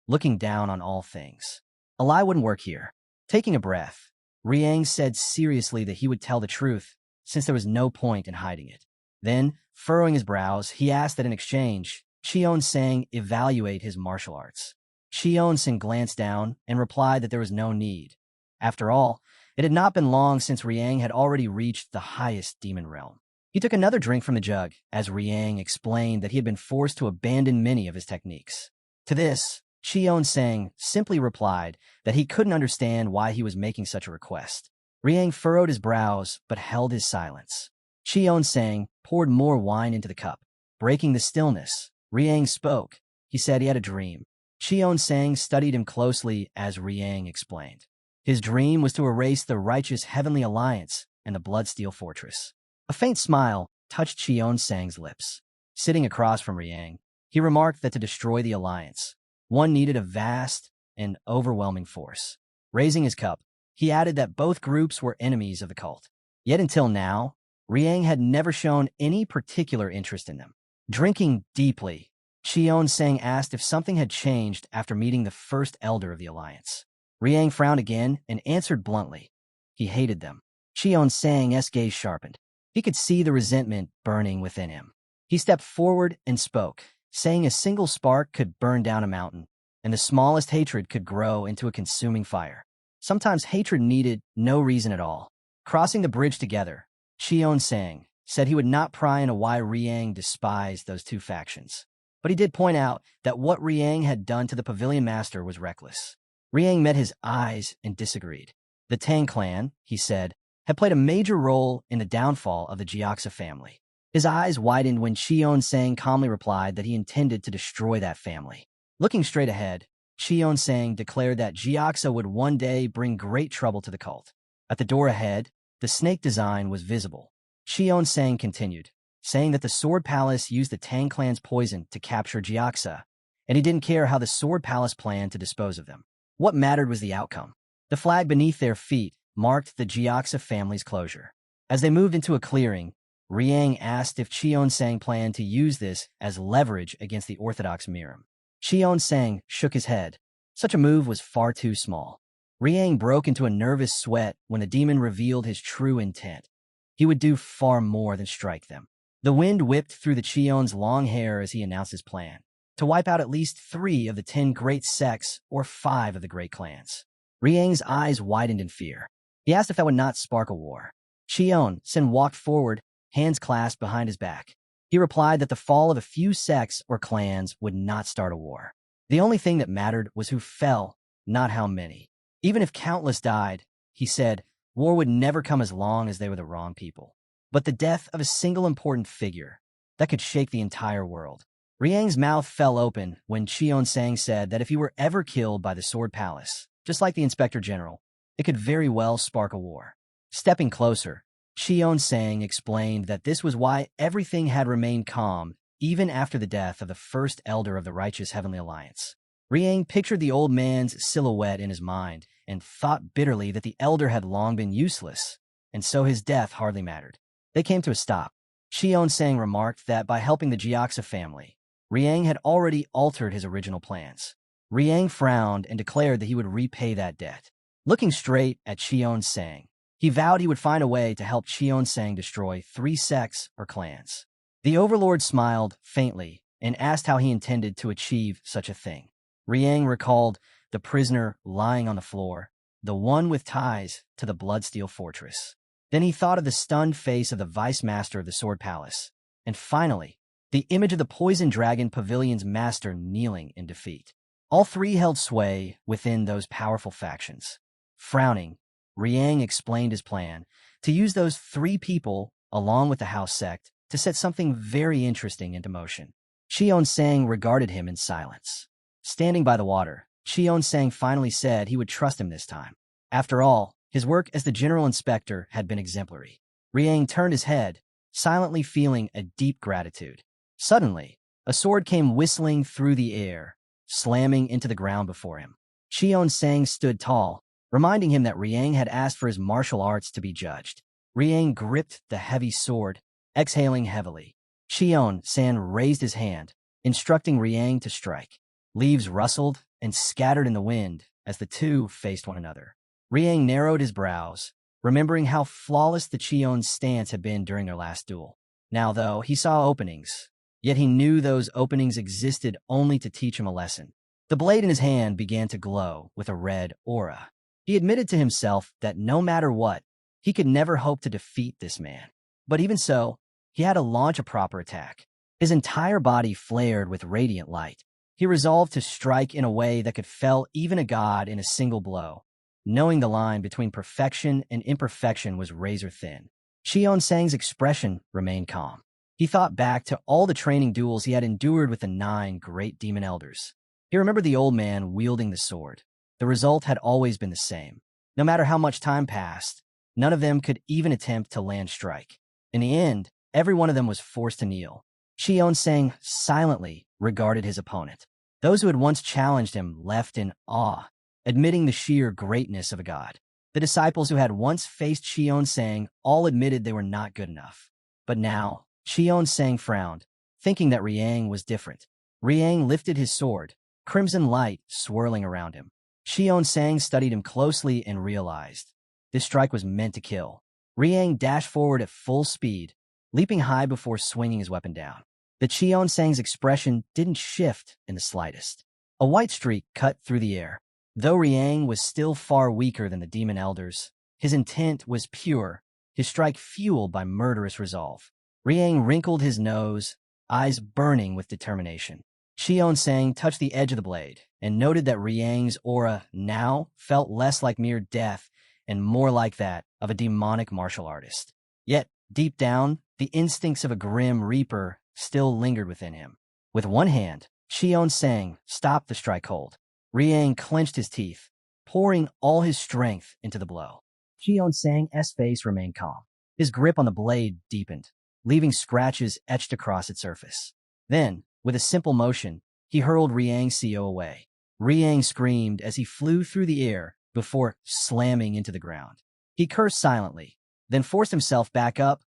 looking down on all things. A lie wouldn't work here. Taking a breath, Riang said seriously that he would tell the truth, since there was no point in hiding it. Then, furrowing his brows, he asked that in exchange, Cheon-sang evaluate his martial arts. Cheon-sang glanced down and replied that there was no need. After all, it had not been long since Riang had already reached the highest demon realm. He took another drink from the jug as Riang explained that he had been forced to abandon many of his techniques. To this, Cheon-sang simply replied that he couldn't understand why he was making such a request. Riang furrowed his brows but held his silence. Cheon-sang poured more wine into the cup. Breaking the stillness, Riang spoke. He said he had a dream. Cheon-sang studied him closely as Riang explained. His dream was to erase the righteous Heavenly Alliance and the Bloodsteel Fortress. A faint smile touched Cheon-sang's lips. Sitting across from Riang, he remarked that to destroy the Alliance, one needed a vast and overwhelming force. Raising his cup, he added that both groups were enemies of the cult. Yet until now, Riang had never shown any particular interest in them. Drinking deeply, Cheon-sang asked if something had changed after meeting the first elder of the Alliance. Riang frowned again and answered bluntly. He hated them. Cheon-sang's gaze sharpened. He could see the resentment burning within him. He stepped forward and spoke, saying a single spark could burn down a mountain, and the smallest hatred could grow into a consuming fire. Sometimes hatred needed no reason at all. Crossing the bridge together, Qion Sang said he would not pry into why Riang despised those two factions. But he did point out that what Riang had done to the Pavilion Master was reckless. Riang met his eyes and disagreed. The Tang clan, he said, had played a major role in the downfall of the Jiaxa family. His eyes widened when Qion Sang calmly replied that he intended to destroy that family. Looking straight ahead, Qion Sang declared that Jiaxa would one day bring great trouble to the cult. At the door ahead, the snake design was visible. Qion Sang continued, saying that the Sword Palace used the Tang clan's poison to capture Jiaxa, and he didn't care how the Sword Palace planned to dispose of them. What mattered was the outcome. The flag beneath their feet marked the Jiaxa family's closure. As they moved into a clearing, Riang asked if Qion Sang planned to use this as leverage against the Orthodox Miram. Qion Sang shook his head. Such a move was far too small. Riang broke into a nervous sweat when the demon revealed his true intent. He would do far more than strike them. The wind whipped through the Qion's long hair as he announced his plan, to wipe out at least 3 of the 10 great sects or 5 of the great clans. Riang's eyes widened in fear. He asked if that would not spark a war. Qion Sang walked forward, hands clasped behind his back. He replied that the fall of a few sects or clans would not start a war. The only thing that mattered was who fell, not how many. Even if countless died, he said, war would never come as long as they were the wrong people. But the death of a single important figure, that could shake the entire world. Riang's mouth fell open when Qion Sang said that if he were ever killed by the Sword Palace, just like the Inspector General, it could very well spark a war. Stepping closer, Qion Sang explained that this was why everything had remained calm even after the death of the first elder of the righteous Heavenly Alliance. Riang pictured the old man's silhouette in his mind and thought bitterly that the elder had long been useless, and so his death hardly mattered. They came to a stop. Qion Sang remarked that by helping the Jiaxa family, Riang had already altered his original plans. Riang frowned and declared that he would repay that debt. Looking straight at Qion Sang, he vowed he would find a way to help Qion Sang destroy 3 sects or clans. The overlord smiled faintly and asked how he intended to achieve such a thing. Riang recalled the prisoner lying on the floor, the one with ties to the Bloodsteel Fortress. Then he thought of the stunned face of the Vice Master of the Sword Palace, and finally, the image of the Poison Dragon Pavilion's master kneeling in defeat. All 3 held sway within those powerful factions. Frowning, Riang explained his plan to use those 3 people, along with the house sect, to set something very interesting into motion. Qion Sang regarded him in silence. Standing by the water, Qion Sang finally said he would trust him this time. After all, his work as the General Inspector had been exemplary. Riang turned his head, silently feeling a deep gratitude. Suddenly, a sword came whistling through the air, slamming into the ground before him. Qion Sang stood tall, reminding him that Riang had asked for his martial arts to be judged. Riang gripped the heavy sword, exhaling heavily. Qion Sang raised his hand, instructing Riang to strike. Leaves rustled and scattered in the wind as the two faced one another. Riang narrowed his brows, remembering how flawless the Qion's stance had been during their last duel. Now, though, he saw openings, yet he knew those openings existed only to teach him a lesson. The blade in his hand began to glow with a red aura. He admitted to himself that no matter what, he could never hope to defeat this man. But even so, he had to launch a proper attack. His entire body flared with radiant light. He resolved to strike in a way that could fell even a god in a single blow, knowing the line between perfection and imperfection was razor thin. Qion Sang's expression remained calm. He thought back to all the training duels he had endured with the 9 great demon elders. He remembered the old man wielding the sword. The result had always been the same. No matter how much time passed, none of them could even attempt to land strike. In the end, every one of them was forced to kneel. Qion Sang silently regarded his opponent. Those who had once challenged him left in awe, admitting the sheer greatness of a god. The disciples who had once faced Qion Sang all admitted they were not good enough. But now, Qion Sang frowned, thinking that Riang was different. Riang lifted his sword, crimson light swirling around him. Qion Sang studied him closely and realized this strike was meant to kill. Riang dashed forward at full speed, leaping high before swinging his weapon down. The Qion Sang's expression didn't shift in the slightest. A white streak cut through the air. Though Riang was still far weaker than the demon elders, His intent was pure, his strike fueled by murderous resolve. Riang wrinkled his nose, eyes burning with determination. Xion-sang touched the edge of the blade and noted that Riang's aura now felt less like mere death and more like that of a demonic martial artist. Yet, deep down, the instincts of a grim reaper still lingered within him. With one hand, Xion-sang stopped the strike hold. Riang clenched his teeth, pouring all his strength into the blow. Xion-sang's face remained calm. His grip on the blade deepened, leaving scratches etched across its surface. Then, with a simple motion, he hurled Riang's CO away. Riang screamed as he flew through the air before slamming into the ground. He cursed silently, then forced himself back up,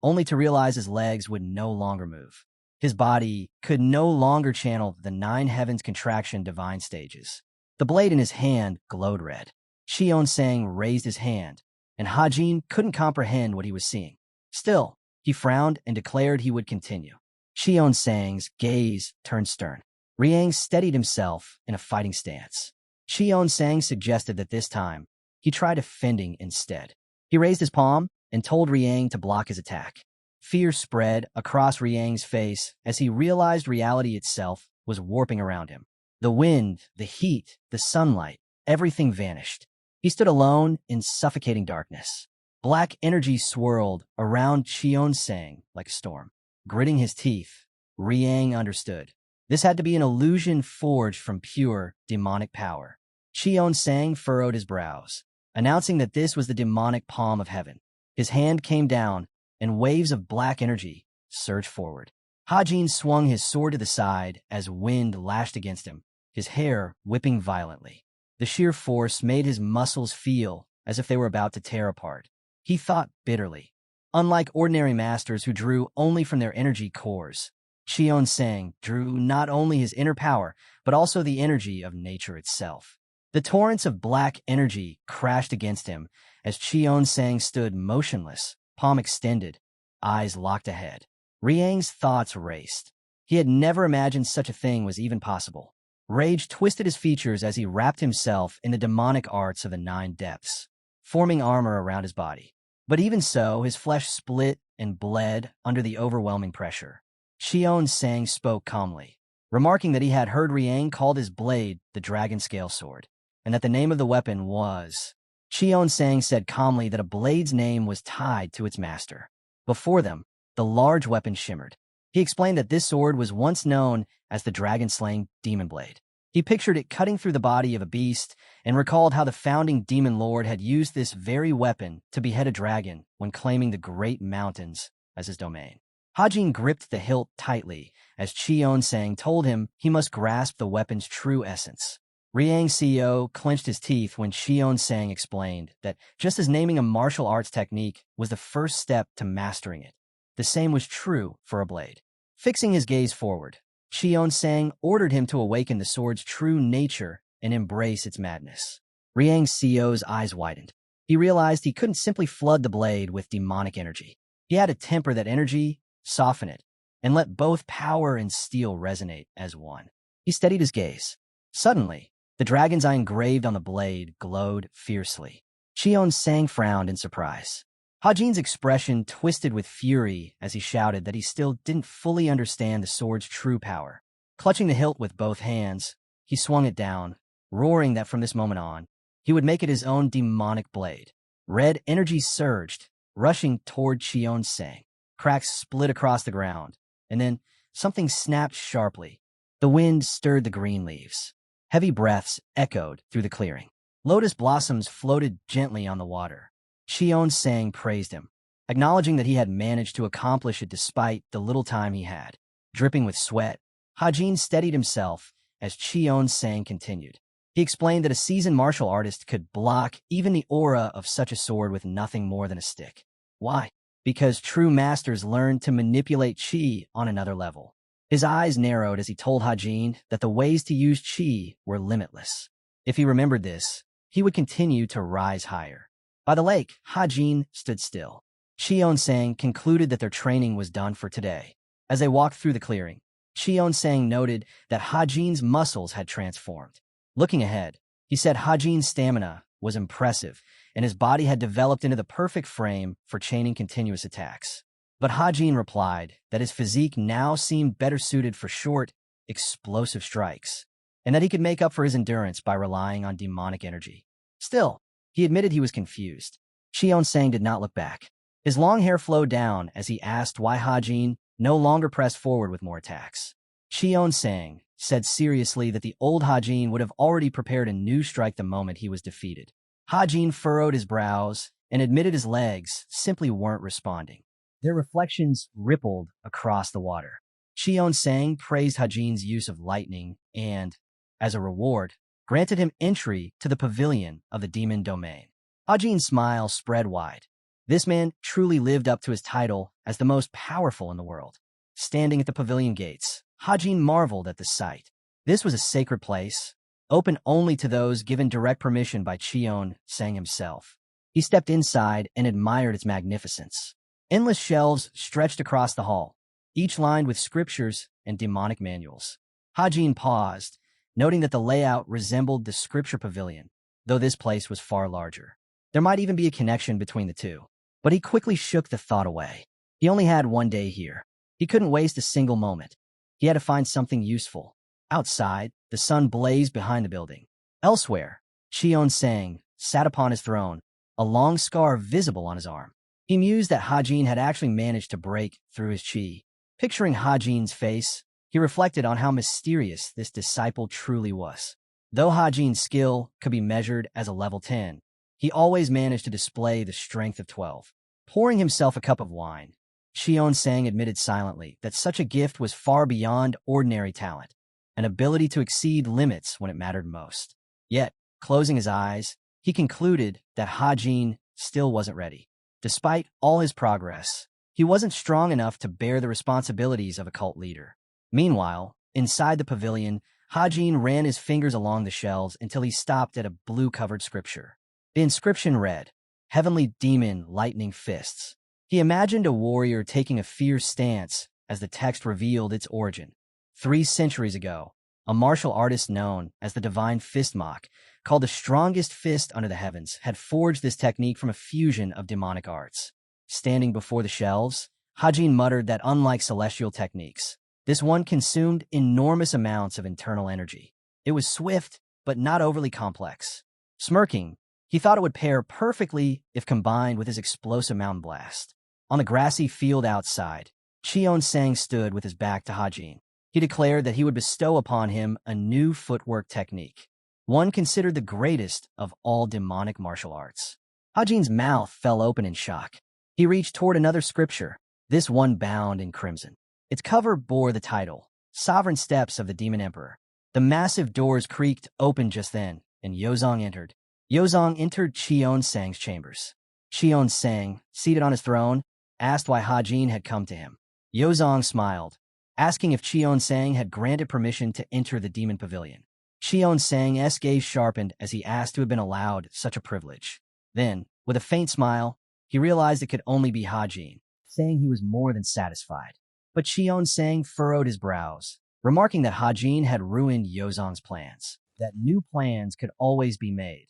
only to realize his legs would no longer move. His body could no longer channel the nine heavens contraction divine stages. The blade in his hand glowed red. Xion-sang raised his hand, and Hajin couldn't comprehend what he was seeing. Still, he frowned and declared he would continue. Xion-sang's gaze turned stern. Riang steadied himself in a fighting stance. Xion-sang suggested that this time, he try defending instead. He raised his palm and told Riang to block his attack. Fear spread across Riang's face as he realized reality itself was warping around him. The wind, the heat, the sunlight, everything vanished. He stood alone in suffocating darkness. Black energy swirled around Xion-sang like a storm. Gritting his teeth, Riang understood. This had to be an illusion forged from pure, demonic power. Xion-sang furrowed his brows, announcing that this was the demonic palm of heaven. His hand came down, and waves of black energy surged forward. Hajin swung his sword to the side as wind lashed against him, his hair whipping violently. The sheer force made his muscles feel as if they were about to tear apart. He thought bitterly. Unlike ordinary masters who drew only from their energy cores, Xion-sang drew not only his inner power, but also the energy of nature itself. The torrents of black energy crashed against him as Xion-sang stood motionless, palm extended, eyes locked ahead. Riang's thoughts raced. He had never imagined such a thing was even possible. Rage twisted his features as he wrapped himself in the demonic arts of the nine depths, forming armor around his body. But even so, his flesh split and bled under the overwhelming pressure. Xion-sang spoke calmly, remarking that he had heard Riang called his blade the dragon scale sword, and that the name of the weapon was... Xion-sang said calmly that a blade's name was tied to its master. Before them, the large weapon shimmered. He explained that this sword was once known as the dragon-slaying demon blade. He pictured it cutting through the body of a beast and recalled how the founding demon lord had used this very weapon to behead a dragon when claiming the great mountains as his domain. Hajin gripped the hilt tightly as Xion-sang told him he must grasp the weapon's true essence. Riang's CEO clenched his teeth when Xion-sang explained that just as naming a martial arts technique was the first step to mastering it, the same was true for a blade. Fixing his gaze forward, Xion-sang ordered him to awaken the sword's true nature and embrace its madness. Riang's CEO's eyes widened. He realized he couldn't simply flood the blade with demonic energy. He had to temper that energy, soften it, and let both power and steel resonate as one. He steadied his gaze. Suddenly, the dragon's eye engraved on the blade glowed fiercely. Xion-sang frowned in surprise. Hajin's expression twisted with fury as he shouted that he still didn't fully understand the sword's true power. Clutching the hilt with both hands, he swung it down, roaring that from this moment on, he would make it his own demonic blade. Red energy surged, rushing toward Xion-sang. Cracks split across the ground, and then something snapped sharply. The wind stirred the green leaves. Heavy breaths echoed through the clearing. Lotus blossoms floated gently on the water. Xion-sang praised him, acknowledging that he had managed to accomplish it despite the little time he had. Dripping with sweat, Hajin steadied himself as Xion-sang continued. He explained that a seasoned martial artist could block even the aura of such a sword with nothing more than a stick. Why? Because true masters learn to manipulate qi on another level. His eyes narrowed as he told Hajin that the ways to use qi were limitless. If he remembered this, he would continue to rise higher. By the lake, Hajin stood still. Xion-sang concluded that their training was done for today. As they walked through the clearing, Xion-sang noted that Hajin's muscles had transformed. Looking ahead, he said Hajin's stamina was impressive, and his body had developed into the perfect frame for chaining continuous attacks. But Hajin replied that his physique now seemed better suited for short, explosive strikes, and that he could make up for his endurance by relying on demonic energy. Still, he admitted he was confused. Cheon-sang did not look back. His long hair flowed down as he asked why Hajin no longer pressed forward with more attacks. Cheon-sang said seriously that the old Hajin would have already prepared a new strike the moment he was defeated. Hajin furrowed his brows and admitted his legs simply weren't responding. Their reflections rippled across the water. Cheon-sang praised Hajin's use of lightning and, as a reward, granted him entry to the pavilion of the demon domain. Hajin's smile spread wide. This man truly lived up to his title as the most powerful in the world. Standing at the pavilion gates, Hajin marveled at the sight. This was a sacred place, open only to those given direct permission by Cheon-sang himself. He stepped inside and admired its magnificence. Endless shelves stretched across the hall, each lined with scriptures and demonic manuals. Hajin paused, noting that the layout resembled the scripture pavilion, though this place was far larger. There might even be a connection between the two, but he quickly shook the thought away. He only had one day here. He couldn't waste a single moment. He had to find something useful. Outside, the sun blazed behind the building. Elsewhere, Cheon-sang sat upon his throne, a long scar visible on his arm. He mused that Hajin had actually managed to break through his chi. Picturing Hajin's face, he reflected on how mysterious this disciple truly was. Though Hajin's skill could be measured as a level 10, he always managed to display the strength of 12. Pouring himself a cup of wine, Cheon-sang admitted silently that such a gift was far beyond ordinary talent, an ability to exceed limits when it mattered most. Yet, closing his eyes, he concluded that Hajin still wasn't ready. Despite all his progress, he wasn't strong enough to bear the responsibilities of a cult leader. Meanwhile, inside the pavilion, Hajin ran his fingers along the shelves until he stopped at a blue-covered scripture. The inscription read, "Heavenly Demon Lightning Fists." He imagined a warrior taking a fierce stance as the text revealed its origin. 3 centuries ago, a martial artist known as the Divine Fist Mock, called the strongest fist under the heavens, had forged this technique from a fusion of demonic arts. Standing before the shelves, Hajin muttered that unlike celestial techniques, this one consumed enormous amounts of internal energy. It was swift, but not overly complex. Smirking, he thought it would pair perfectly if combined with his explosive mountain blast. On the grassy field outside, Cheon-sang stood with his back to Hajin. He declared that he would bestow upon him a new footwork technique, one considered the greatest of all demonic martial arts. Hajin's mouth fell open in shock. He reached toward another scripture, this one bound in crimson. Its cover bore the title, Sovereign Steps of the Demon Emperor. The massive doors creaked open just then, and Yozong entered. Yozong entered Cheon-sang's chambers. Cheon-sang, seated on his throne, asked why Hajin had come to him. Yozong smiled, asking if Cheon-sang had granted permission to enter the demon pavilion. Cheon-sang's gaze sharpened as he asked to have been allowed such a privilege. Then, with a faint smile, he realized it could only be Hajin, saying he was more than satisfied. But Cheon-sang furrowed his brows, remarking that Hajin had ruined Yozong's plans, that new plans could always be made,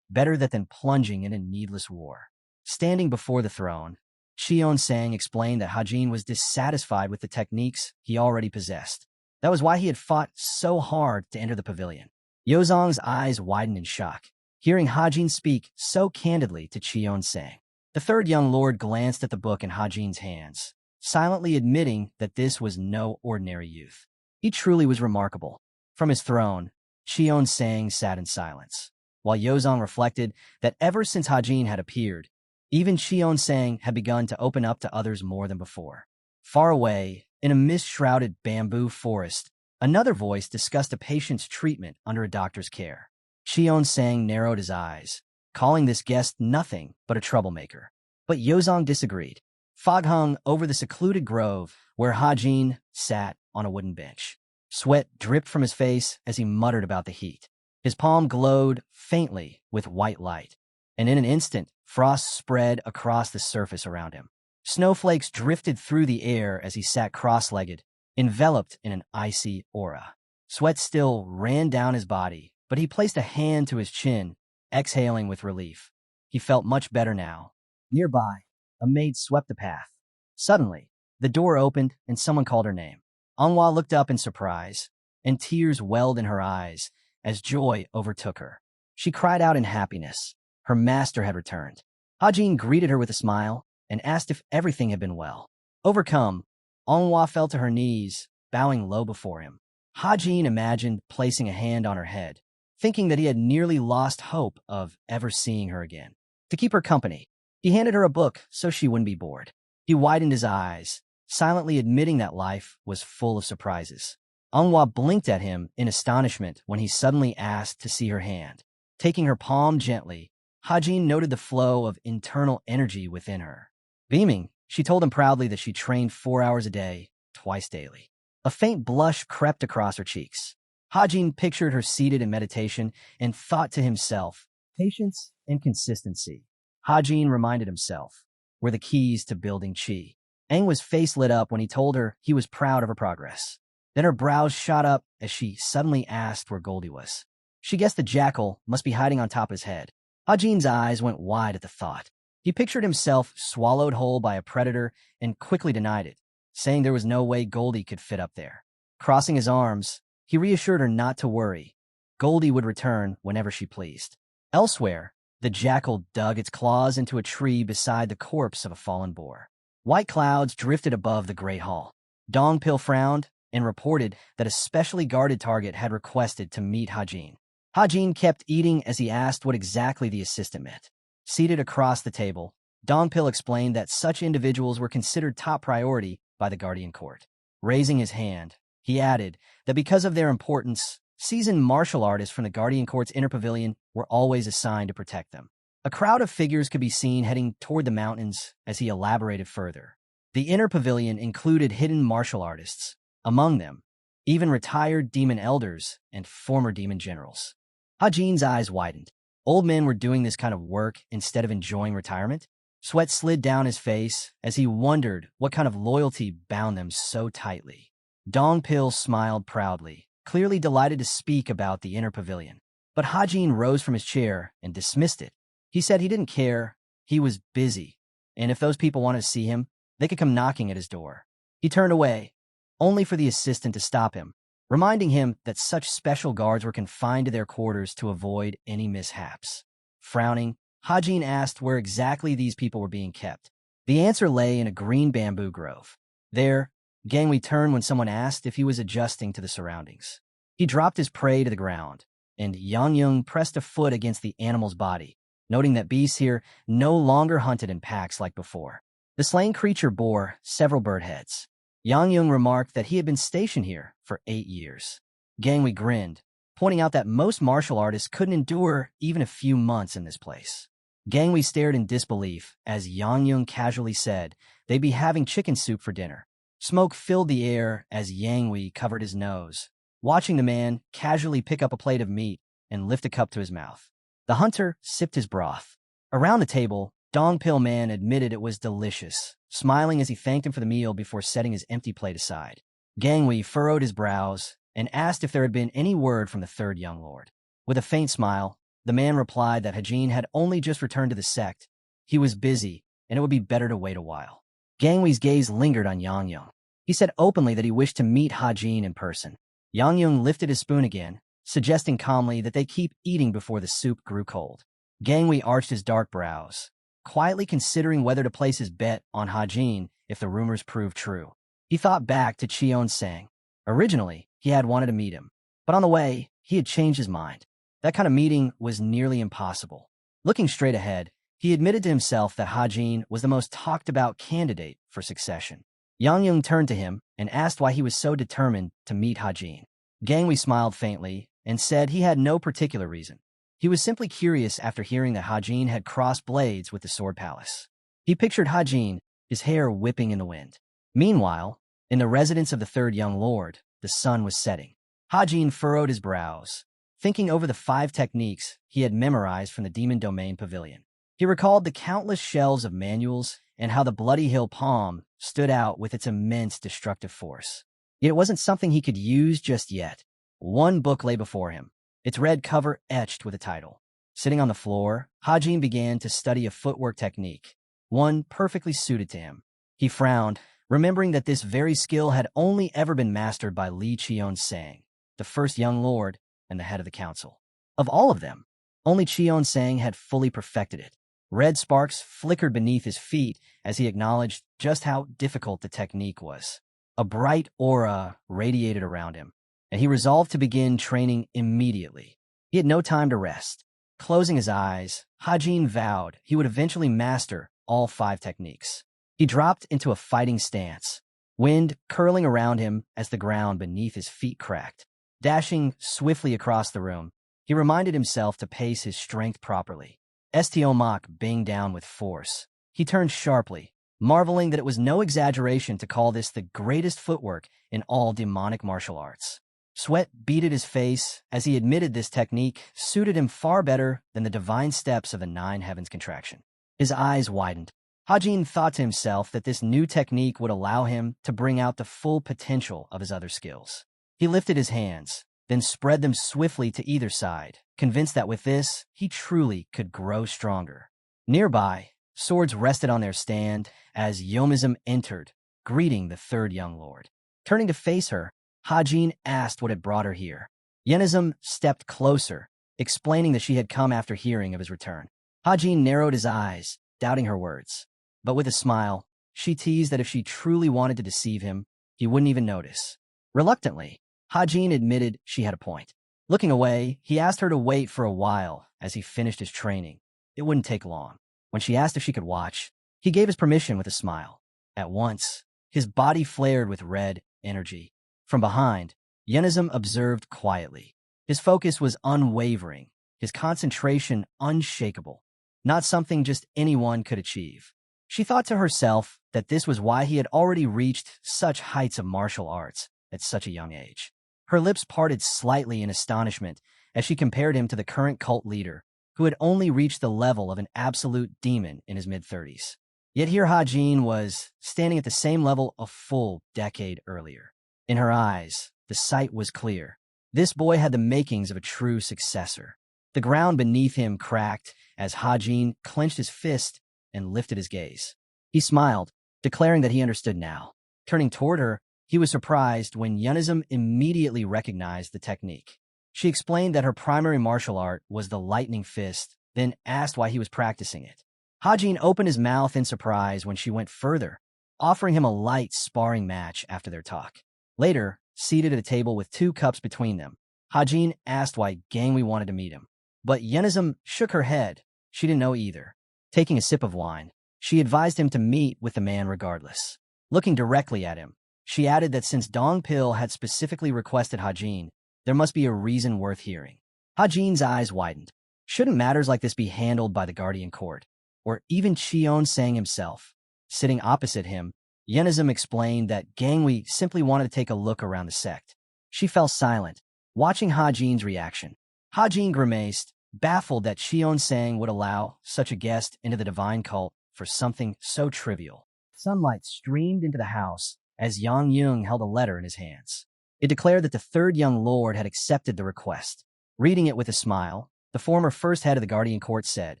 better that than plunging in a needless war. Standing before the throne, Cheon-sang explained that Hajin was dissatisfied with the techniques he already possessed. That was why he had fought so hard to enter the pavilion. Yozong's eyes widened in shock, hearing Hajin speak so candidly to Cheon-sang. The third young lord glanced at the book in Hajin's hands, silently admitting that this was no ordinary youth. He truly was remarkable. From his throne, Cheon-sang sat in silence, while Yozong reflected that ever since Hajin had appeared, even Cheon-sang had begun to open up to others more than before. Far away, in a mist-shrouded bamboo forest, another voice discussed a patient's treatment under a doctor's care. Cheon-sang narrowed his eyes, calling this guest nothing but a troublemaker. But Yozong disagreed. Fog hung over the secluded grove where Hajin sat on a wooden bench. Sweat dripped from his face as he muttered about the heat. His palm glowed faintly with white light, and in an instant, frost spread across the surface around him. Snowflakes drifted through the air as he sat cross-legged, enveloped in an icy aura. Sweat still ran down his body, but he placed a hand to his chin, exhaling with relief. He felt much better now. Nearby, a maid swept the path. Suddenly, the door opened and someone called her name. Anhwa looked up in surprise, and tears welled in her eyes as joy overtook her. She cried out in happiness. Her master had returned. Hajin greeted her with a smile and asked if everything had been well. Overcome, Anhwa fell to her knees, bowing low before him. Hajin imagined placing a hand on her head, thinking that he had nearly lost hope of ever seeing her again. To keep her company, he handed her a book so she wouldn't be bored. He widened his eyes, silently admitting that life was full of surprises. Anhwa blinked at him in astonishment when he suddenly asked to see her hand. Taking her palm gently, Hajin noted the flow of internal energy within her. Beaming, she told him proudly that she trained 4 hours a day, twice daily. A faint blush crept across her cheeks. Hajin pictured her seated in meditation and thought to himself, patience and consistency. Hajin reminded himself, were the keys to building chi. Angwa's face lit up when he told her he was proud of her progress. Then her brows shot up as she suddenly asked where Goldie was. She guessed the jackal must be hiding on top of his head. Hajin's eyes went wide at the thought. He pictured himself swallowed whole by a predator and quickly denied it, saying there was no way Goldie could fit up there. Crossing his arms, he reassured her not to worry. Goldie would return whenever she pleased. Elsewhere, the jackal dug its claws into a tree beside the corpse of a fallen boar. White clouds drifted above the great hall. Dongpil frowned and reported that a specially guarded target had requested to meet Hajin. Hajin kept eating as he asked what exactly the assistant meant. Seated across the table, Dongpil explained that such individuals were considered top priority by the Guardian Court. Raising his hand, he added that because of their importance, seasoned martial artists from the Guardian Court's inner pavilion were always assigned to protect them. A crowd of figures could be seen heading toward the mountains as he elaborated further. The inner pavilion included hidden martial artists, among them, even retired demon elders and former demon generals. Hajin's eyes widened. Old men were doing this kind of work instead of enjoying retirement. Sweat slid down his face as he wondered what kind of loyalty bound them so tightly. Dongpil smiled proudly, clearly delighted to speak about the inner pavilion. But Hajin rose from his chair and dismissed it. He said he didn't care, he was busy, and if those people wanted to see him, they could come knocking at his door. He turned away, only for the assistant to stop him, reminding him that such special guards were confined to their quarters to avoid any mishaps. Frowning, Hajin asked where exactly these people were being kept. The answer lay in a green bamboo grove. There, Gangwei turned when someone asked if he was adjusting to the surroundings. He dropped his prey to the ground, and Yang Yung pressed a foot against the animal's body, noting that beasts here no longer hunted in packs like before. The slain creature bore several bird heads. Yang Yung remarked that he had been stationed here for 8 years. Gangwei grinned, pointing out that most martial artists couldn't endure even a few months in this place. Gangwei stared in disbelief as Yang Yung casually said they'd be having chicken soup for dinner. Smoke filled the air as Yang Wei covered his nose, watching the man casually pick up a plate of meat and lift a cup to his mouth. The hunter sipped his broth. Around the table, Dongpil Man admitted it was delicious, smiling as he thanked him for the meal before setting his empty plate aside. Gangwei furrowed his brows and asked if there had been any word from the third young lord. With a faint smile, the man replied that Hajin had only just returned to the sect. He was busy, and it would be better to wait a while. Gangwei's gaze lingered on Yang Yung. He said openly that he wished to meet Hajin in person. Yang Yung lifted his spoon again, suggesting calmly that they keep eating before the soup grew cold. Gangwei arched his dark brows, quietly considering whether to place his bet on Hajin if the rumors proved true. He thought back to Cheon Sang. Originally, he had wanted to meet him, but on the way, he had changed his mind. That kind of meeting was nearly impossible. Looking straight ahead, he admitted to himself that Hajin was the most talked-about candidate for succession. Yang Yung turned to him and asked why he was so determined to meet Hajin. Gangwei smiled faintly and said he had no particular reason. He was simply curious after hearing that Hajin had crossed blades with the Sword Palace. He pictured Hajin, his hair whipping in the wind. Meanwhile, in the residence of the third young lord, the sun was setting. Hajin furrowed his brows, thinking over the 5 techniques he had memorized from the Demon Domain Pavilion. He recalled the countless shelves of manuals and how the Bloody Hill palm stood out with its immense destructive force. Yet it wasn't something he could use just yet. One book lay before him, its red cover etched with a title, Sitting on the floor, Hajin began to study a footwork technique, one perfectly suited to him. He frowned, remembering that this very skill had only ever been mastered by Li Qionsang, the first young lord and the head of the council. Of all of them, only Qionsang had fully perfected it. Red sparks flickered beneath his feet as he acknowledged just how difficult the technique was. A bright aura radiated around him, and he resolved to begin training immediately. He had no time to rest. Closing his eyes, Hajin vowed he would eventually master all 5 techniques. He dropped into a fighting stance, wind curling around him as the ground beneath his feet cracked. Dashing swiftly across the room, he reminded himself to pace his strength properly. Estiomach banged down with force. He turned sharply, marveling that it was no exaggeration to call this the greatest footwork in all demonic martial arts. Sweat beaded his face as he admitted this technique suited him far better than the divine steps of the 9 heavens contraction. His eyes widened. Hajin thought to himself that this new technique would allow him to bring out the full potential of his other skills. He lifted his hands, then spread them swiftly to either side, convinced that with this, he truly could grow stronger. Nearby, swords rested on their stand as Yomizm entered, greeting the 3rd young lord. Turning to face her, Hajin asked what had brought her here. Yenizm stepped closer, explaining that she had come after hearing of his return. Hajin narrowed his eyes, doubting her words. But with a smile, she teased that if she truly wanted to deceive him, he wouldn't even notice. Reluctantly, Hajin admitted she had a point. Looking away, he asked her to wait for a while as he finished his training. It wouldn't take long. When she asked if she could watch, he gave his permission with a smile. At once, his body flared with red energy. From behind, Yenizm observed quietly. His focus was unwavering, his concentration unshakable, not something just anyone could achieve. She thought to herself that this was why he had already reached such heights of martial arts at such a young age. Her lips parted slightly in astonishment as she compared him to the current cult leader, who had only reached the level of an absolute demon in his mid-30s. Yet here Hajin was standing at the same level a full decade earlier. In her eyes, the sight was clear. This boy had the makings of a true successor. The ground beneath him cracked as Hajin clenched his fist and lifted his gaze. He smiled, declaring that he understood now. Turning toward her, he was surprised when Yenizm immediately recognized the technique. She explained that her primary martial art was the lightning fist, then asked why he was practicing it. Hajin opened his mouth in surprise when she went further, offering him a light sparring match after their talk. Later, seated at a table with 2 cups between them, Hajin asked why Gangwei wanted to meet him. But Yenizm shook her head. She didn't know either. Taking a sip of wine, she advised him to meet with the man regardless. Looking directly at him, she added that since Dong Pil had specifically requested Hajin, there must be a reason worth hearing. Hajin's eyes widened. Shouldn't matters like this be handled by the Guardian Court, or even Qionsang himself? Sitting opposite him, Yenizm explained that Gangwei simply wanted to take a look around the sect. She fell silent, watching Hajin's reaction. Hajin grimaced, baffled that Qionsang would allow such a guest into the divine cult for something so trivial. Sunlight streamed into the house as Yang Yung held a letter in his hands. It declared that the 3rd young lord had accepted the request. Reading it with a smile, the former first head of the Guardian Court said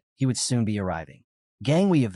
he would soon be arriving. Gangwei of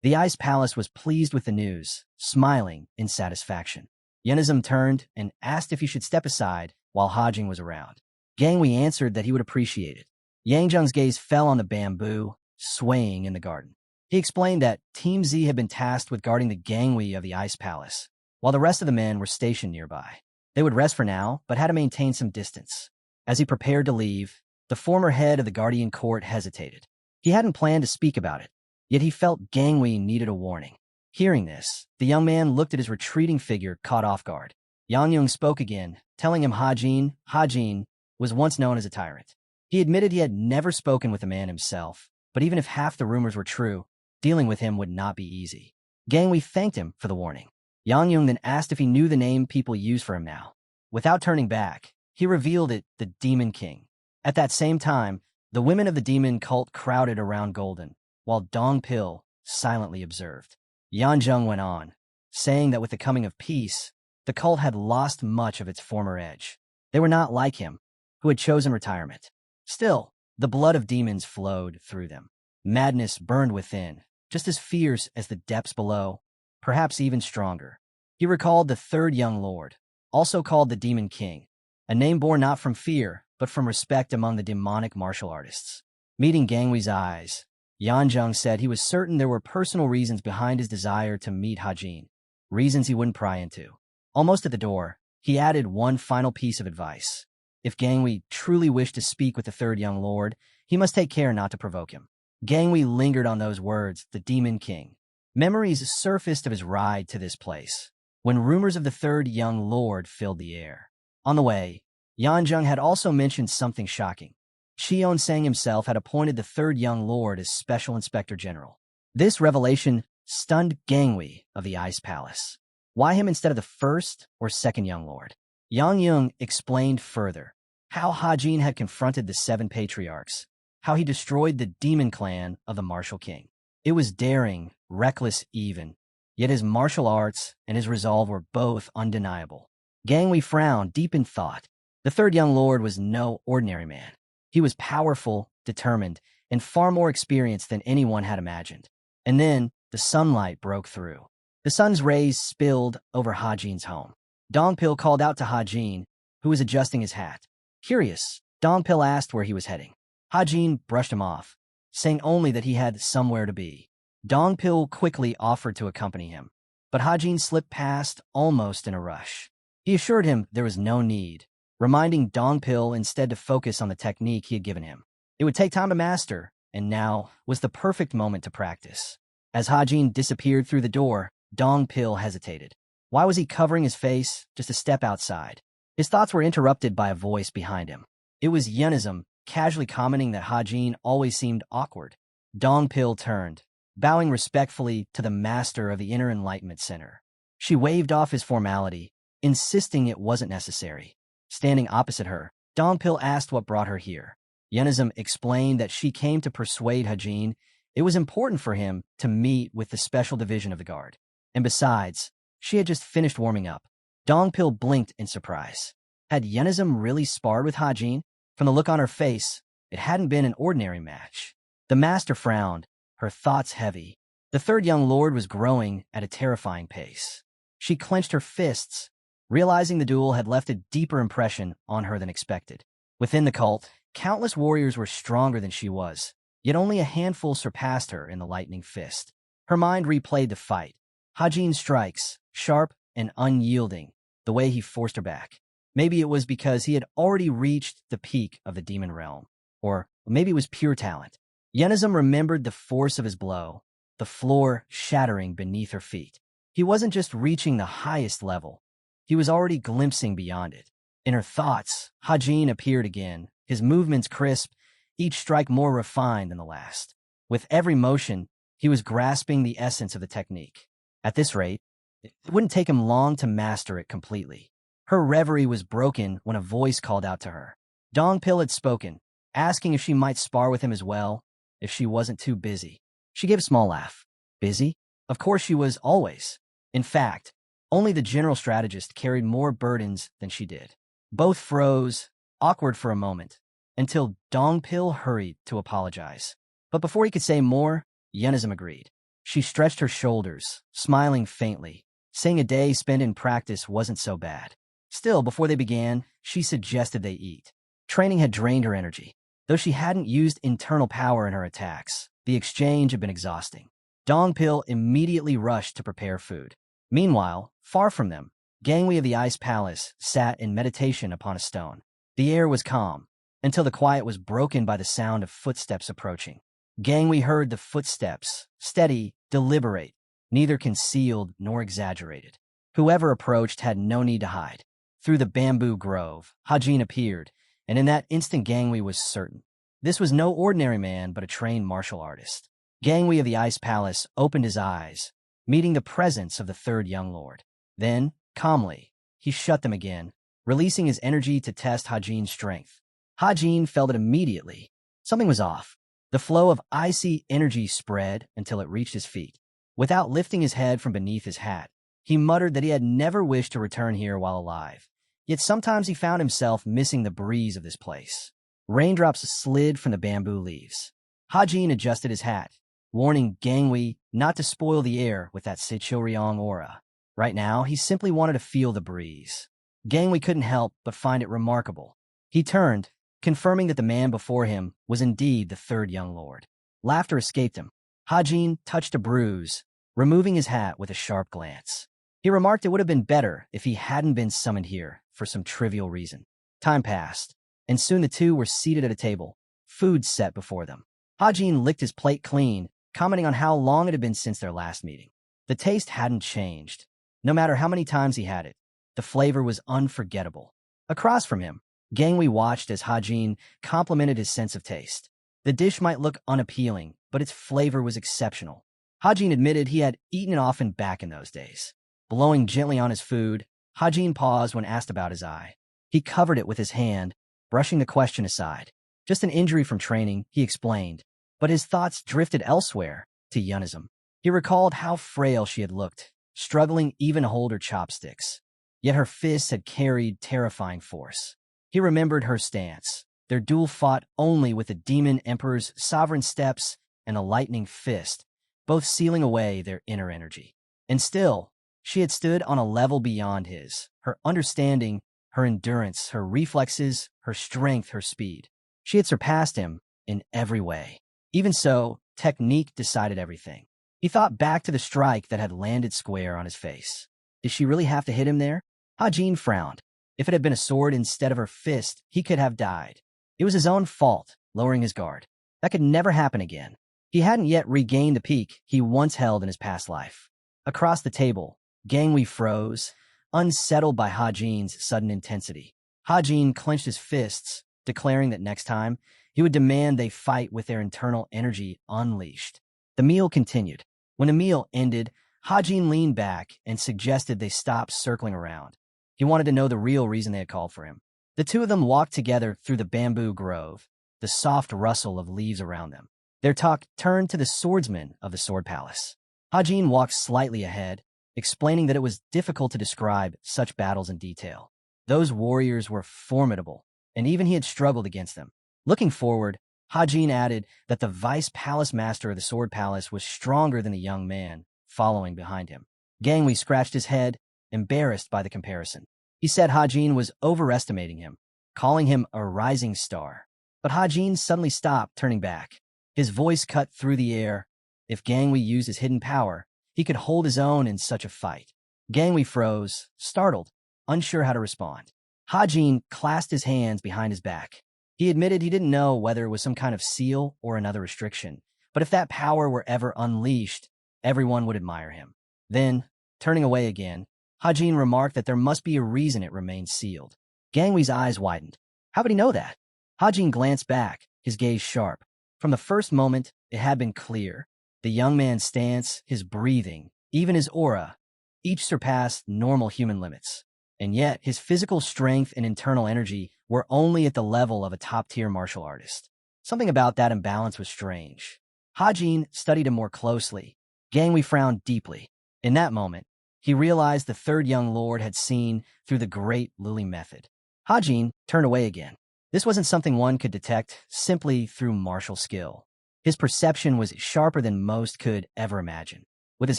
the Ice Palace was pleased with the news, smiling in satisfaction. Yenizm turned and asked if he should step aside while Hajin was around. Gangwei answered that he would appreciate it. Yang Zheng's gaze fell on the bamboo, swaying in the garden. He explained that Team Z had been tasked with guarding the Gangwei of the Ice Palace, while the rest of the men were stationed nearby. They would rest for now, but had to maintain some distance. As he prepared to leave, the former head of the Guardian Court hesitated. He hadn't planned to speak about it, yet he felt Gangwei needed a warning. Hearing this, the young man looked at his retreating figure, caught off guard. Yang Yung spoke again, telling him Hajin was once known as a tyrant. He admitted he had never spoken with the man himself, but even if half the rumors were true, dealing with him would not be easy. Gangwei thanked him for the warning. Yang Yung then asked if he knew the name people use for him now. Without turning back, he revealed it, the Demon King. At that same time, the women of the demon cult crowded around Golden, while Dong Pil silently observed. Yan Zheng went on, saying that with the coming of peace, the cult had lost much of its former edge. They were not like him, who had chosen retirement. Still, The blood of demons flowed through them. Madness burned within, just as fierce as the depths below, perhaps even stronger. He recalled the third young lord, also called the Demon King, a name born not from fear, but from respect among the demonic martial artists. Meeting Gangwee's eyes, Yanjung said he was certain there were personal reasons behind his desire to meet Hajin, reasons he wouldn't pry into. Almost at the door, he added one final piece of advice. If Gangwee truly wished to speak with the third young lord, he must take care not to provoke him. Gangwee lingered on those words, the Demon King. Memories surfaced of his ride to this place, when rumors of the third young lord filled the air. On the way, Yanjung had also mentioned something shocking. Xion Sang himself had appointed the third young lord as Special Inspector General. This revelation stunned Gangwee of the Ice Palace. Why him instead of the first or second young lord? Yang Yung explained further how Hajin had confronted the 7 patriarchs, how he destroyed the demon clan of the martial king. It was daring, reckless even, yet his martial arts and his resolve were both undeniable. Gangwee frowned, deep in thought. The third young lord was no ordinary man. He was powerful, determined, and far more experienced than anyone had imagined. And then the sunlight broke through. The sun's rays spilled over Hajin's home. Dongpil called out to Hajin, who was adjusting his hat. Curious, Dongpil asked where he was heading. Hajin brushed him off, saying only that he had somewhere to be. Dongpil quickly offered to accompany him, but Hajin slipped past almost in a rush. He assured him there was no need, reminding Dongpil instead to focus on the technique he had given him. It would take time to master, and now was the perfect moment to practice. As Hajin disappeared through the door, Dongpil hesitated. Why was he covering his face just a step outside? His thoughts were interrupted by a voice behind him. It was Yenism, casually commenting that Hajin always seemed awkward. Dongpil turned, bowing respectfully to the master of the Inner Enlightenment Center. She waved off his formality, insisting it wasn't necessary. Standing opposite her, Dongpil asked what brought her here. Yenism explained that she came to persuade Hajin it was important for him to meet with the special division of the guard. And besides, she had just finished warming up. Dongpil blinked in surprise. Had Yenism really sparred with Hajin? From the look on her face, it hadn't been an ordinary match. The master frowned, her thoughts heavy. The third young lord was growing at a terrifying pace. She clenched her fists, realizing the duel had left a deeper impression on her than expected. Within the cult, countless warriors were stronger than she was, yet only a handful surpassed her in the lightning fist. Her mind replayed the fight. Hajin's strikes, sharp and unyielding, the way he forced her back. Maybe it was because he had already reached the peak of the demon realm. Or maybe it was pure talent. Yenism remembered the force of his blow, the floor shattering beneath her feet. He wasn't just reaching the highest level. He was already glimpsing beyond it. In her thoughts, Hajin appeared again, his movements crisp, each strike more refined than the last. With every motion, he was grasping the essence of the technique. At this rate, it wouldn't take him long to master it completely. Her reverie was broken when a voice called out to her. Dongpil had spoken, asking if she might spar with him as well, if she wasn't too busy. She gave a small laugh. Busy? Of course she was always. In fact, only the general strategist carried more burdens than she did. Both froze, awkward for a moment, until Dongpil hurried to apologize. But before he could say more, Yenism agreed. She stretched her shoulders, smiling faintly, saying a day spent in practice wasn't so bad. Still, before they began, she suggested they eat. Training had drained her energy. Though she hadn't used internal power in her attacks, the exchange had been exhausting. Dongpil immediately rushed to prepare food. Meanwhile, far from them, Gangwee of the Ice Palace sat in meditation upon a stone. The air was calm, until the quiet was broken by the sound of footsteps approaching. Gangwee heard the footsteps, steady, deliberate, neither concealed nor exaggerated. Whoever approached had no need to hide. Through the bamboo grove, Hajin appeared, and in that instant Gangwee was certain. This was no ordinary man, but a trained martial artist. Gangwee of the Ice Palace opened his eyes, meeting the presence of the third young lord. Then, calmly, he shut them again, releasing his energy to test Hajin's strength. Hajin felt it immediately. Something was off. The flow of icy energy spread until it reached his feet. Without lifting his head from beneath his hat, he muttered that he had never wished to return here while alive. Yet sometimes he found himself missing the breeze of this place. Raindrops slid from the bamboo leaves. Hajin adjusted his hat, warning Gangwei not to spoil the air with that Sichuryong aura. Right now, he simply wanted to feel the breeze. Gangwei couldn't help but find it remarkable. He turned, confirming that the man before him was indeed the third young lord. Laughter escaped him. Hajin touched a bruise, removing his hat with a sharp glance. He remarked it would have been better if he hadn't been summoned here for some trivial reason. Time passed, and soon the two were seated at a table, food set before them. Hajin licked his plate clean, commenting on how long it had been since their last meeting. The taste hadn't changed. No matter how many times he had it, the flavor was unforgettable. Across from him, Gangwei watched as Hajin complimented his sense of taste. The dish might look unappealing, but its flavor was exceptional. Hajin admitted he had eaten it often back in those days. Blowing gently on his food, Hajin paused when asked about his eye. He covered it with his hand, brushing the question aside. Just an injury from training, he explained, but his thoughts drifted elsewhere, to Yunism. He recalled how frail she had looked, struggling even to hold her chopsticks. Yet her fists had carried terrifying force. He remembered her stance. Their duel fought only with the demon emperor's sovereign steps and a lightning fist, both sealing away their inner energy. And still, she had stood on a level beyond his. Her understanding, her endurance, her reflexes, her strength, her speed. She had surpassed him in every way. Even so, technique decided everything. He thought back to the strike that had landed square on his face. Did she really have to hit him there? Hajin frowned. If it had been a sword instead of her fist, he could have died. It was his own fault, lowering his guard. That could never happen again. He hadn't yet regained the peak he once held in his past life. Across the table, Gangwei froze, unsettled by Hajin's sudden intensity. Hajin clenched his fists, declaring that next time, he would demand they fight with their internal energy unleashed. The meal continued. When the meal ended, Hajin leaned back and suggested they stop circling around. He wanted to know the real reason they had called for him. The two of them walked together through the bamboo grove, the soft rustle of leaves around them. Their talk turned to the swordsmen of the Sword Palace. Hajin walked slightly ahead, explaining that it was difficult to describe such battles in detail. Those warriors were formidable, and even he had struggled against them. Looking forward, Hajin added that the vice palace master of the Sword Palace was stronger than the young man following behind him. Gangwei scratched his head, embarrassed by the comparison. He said Hajin was overestimating him, calling him a rising star. But Hajin suddenly stopped, turning back. His voice cut through the air. If Gangwei used his hidden power, he could hold his own in such a fight. Gangwei froze, startled, unsure how to respond. Hajin clasped his hands behind his back. He admitted he didn't know whether it was some kind of seal or another restriction, but if that power were ever unleashed, everyone would admire him. Then, turning away again, Hajin remarked that there must be a reason it remained sealed. Gangwei's eyes widened. How would he know that? Hajin glanced back, his gaze sharp. From the first moment, it had been clear. The young man's stance, his breathing, even his aura, each surpassed normal human limits. And yet, his physical strength and internal energy were only at the level of a top-tier martial artist. Something about that imbalance was strange. Hajin studied him more closely. Gangwei frowned deeply. In that moment, he realized the third young lord had seen through the great lily method. Hajin turned away again. This wasn't something one could detect simply through martial skill. His perception was sharper than most could ever imagine. With his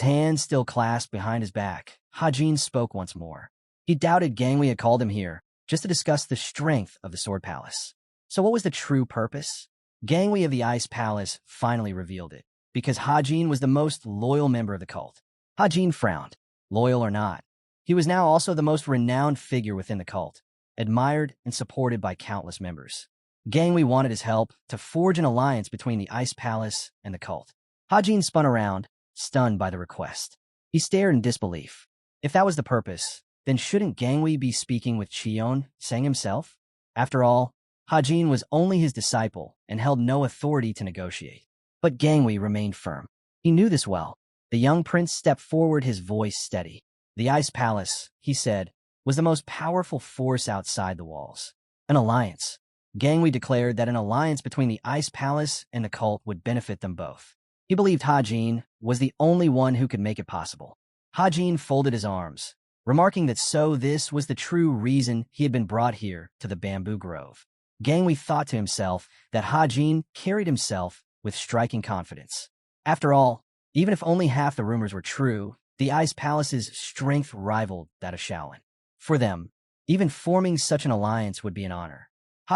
hands still clasped behind his back, Hajin spoke once more. He doubted Gangwei had called him here just to discuss the strength of the Sword Palace. So what was the true purpose? Gangwei of the Ice Palace finally revealed it, because Hajin was the most loyal member of the cult. Hajin frowned. Loyal or not, he was now also the most renowned figure within the cult, admired and supported by countless members. Gangwei wanted his help to forge an alliance between the Ice Palace and the cult. Hajin spun around, stunned by the request. He stared in disbelief. If that was the purpose, then shouldn't Gangwei be speaking with Cheon Sang himself? After all, Hajin was only his disciple and held no authority to negotiate. But Gangwei remained firm. He knew this well. The young prince stepped forward, his voice steady. The Ice Palace, he said, was the most powerful force outside the walls. An alliance. Gangwei declared that an alliance between the Ice Palace and the cult would benefit them both. He believed Hajin was the only one who could make it possible. Hajin folded his arms, remarking that so this was the true reason he had been brought here to the bamboo grove. Gang Wei thought to himself that Jin carried himself with striking confidence. After all, even if only half the rumors were true, the Ice Palace's strength rivaled that of Shaolin. For them, even forming such an alliance would be an honor.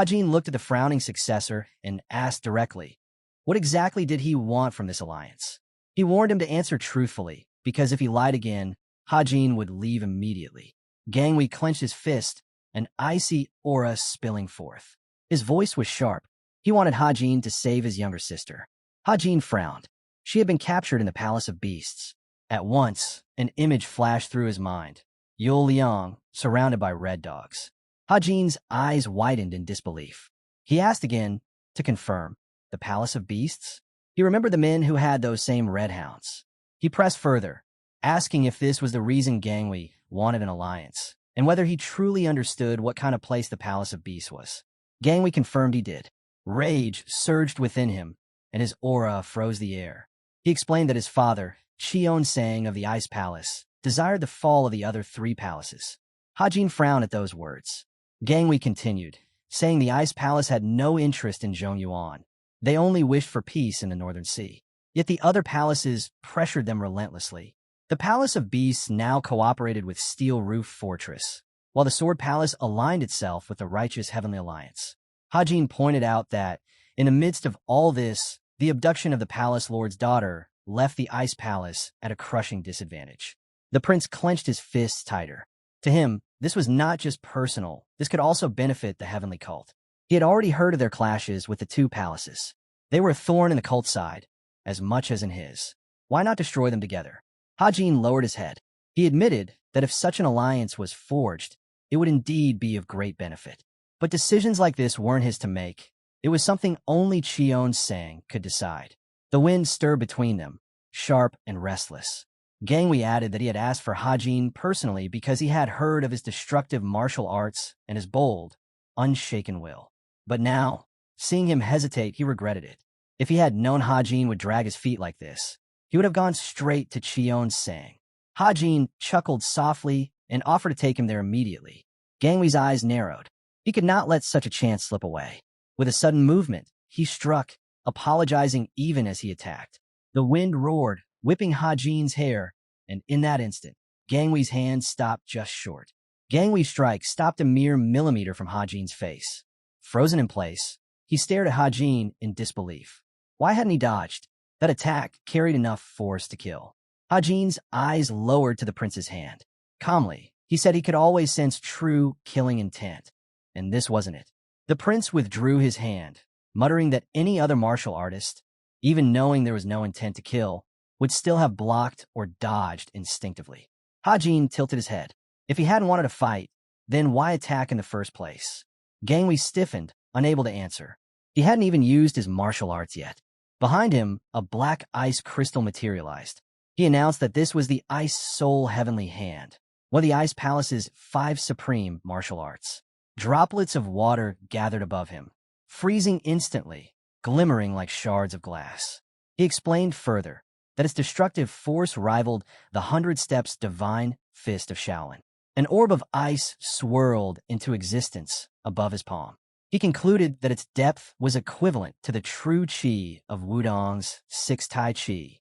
Jin looked at the frowning successor and asked directly, what exactly did he want from this alliance? He warned him to answer truthfully, because if he lied again, Jin would leave immediately. Gang Wei clenched his fist, an icy aura spilling forth. His voice was sharp. He wanted Jin to save his younger sister. Jin frowned. She had been captured in the Palace of Beasts. At once, an image flashed through his mind. Yul Liang, surrounded by red dogs. Jin's eyes widened in disbelief. He asked again, to confirm, the Palace of Beasts? He remembered the men who had those same red hounds. He pressed further, asking if this was the reason Gang Wei wanted an alliance, and whether he truly understood what kind of place the Palace of Beasts was. Gang Wei confirmed he did. Rage surged within him, and his aura froze the air. He explained that his father, Cheon Sang of the Ice Palace, desired the fall of the other 3 palaces. Jin frowned at those words. Gang Wei continued, saying the Ice Palace had no interest in Zhongyuan. They only wished for peace in the Northern Sea. Yet the other palaces pressured them relentlessly. The Palace of Beasts now cooperated with Steel Roof Fortress, while the Sword Palace aligned itself with the Righteous Heavenly Alliance. Jin pointed out that, in the midst of all this, the abduction of the Palace Lord's daughter left the Ice Palace at a crushing disadvantage. The prince clenched his fists tighter. To him, this was not just personal, this could also benefit the Heavenly Cult. He had already heard of their clashes with the 2 palaces. They were a thorn in the cult's side, as much as in his. Why not destroy them together? Jin lowered his head. He admitted that if such an alliance was forged, it would indeed be of great benefit. But decisions like this weren't his to make. It was something only Cheon Sang could decide. The wind stirred between them, sharp and restless. Gang Wei added that he had asked for Jin personally because he had heard of his destructive martial arts and his bold, unshaken will. But now, seeing him hesitate, he regretted it. If he had known Jin would drag his feet like this, he would have gone straight to Cheon Sang. Jin chuckled softly and offered to take him there immediately. Gang Wei's eyes narrowed. He could not let such a chance slip away. With a sudden movement, he struck, apologizing even as he attacked. The wind roared, whipping Jin's hair, and in that instant, Gang Wei's hand stopped just short. Gang Wei's strike stopped a mere millimeter from Jin's face. Frozen in place, he stared at Jin in disbelief. Why hadn't he dodged? That attack carried enough force to kill. Jin's eyes lowered to the prince's hand. Calmly, he said he could always sense true killing intent. And this wasn't it. The prince withdrew his hand, muttering that any other martial artist, even knowing there was no intent to kill, would still have blocked or dodged instinctively. Jin tilted his head. If he hadn't wanted to fight, then why attack in the first place? Gang Wei stiffened, unable to answer. He hadn't even used his martial arts yet. Behind him, a black ice crystal materialized. He announced that this was the Ice Soul Heavenly Hand, one of the Ice Palace's 5 supreme martial arts. Droplets of water gathered above him, freezing instantly, glimmering like shards of glass. He explained further that its destructive force rivaled the 100 Steps divine fist of Shaolin. An orb of ice swirled into existence above his palm. He concluded that its depth was equivalent to the true qi of Wudong's 6 Tai Chi.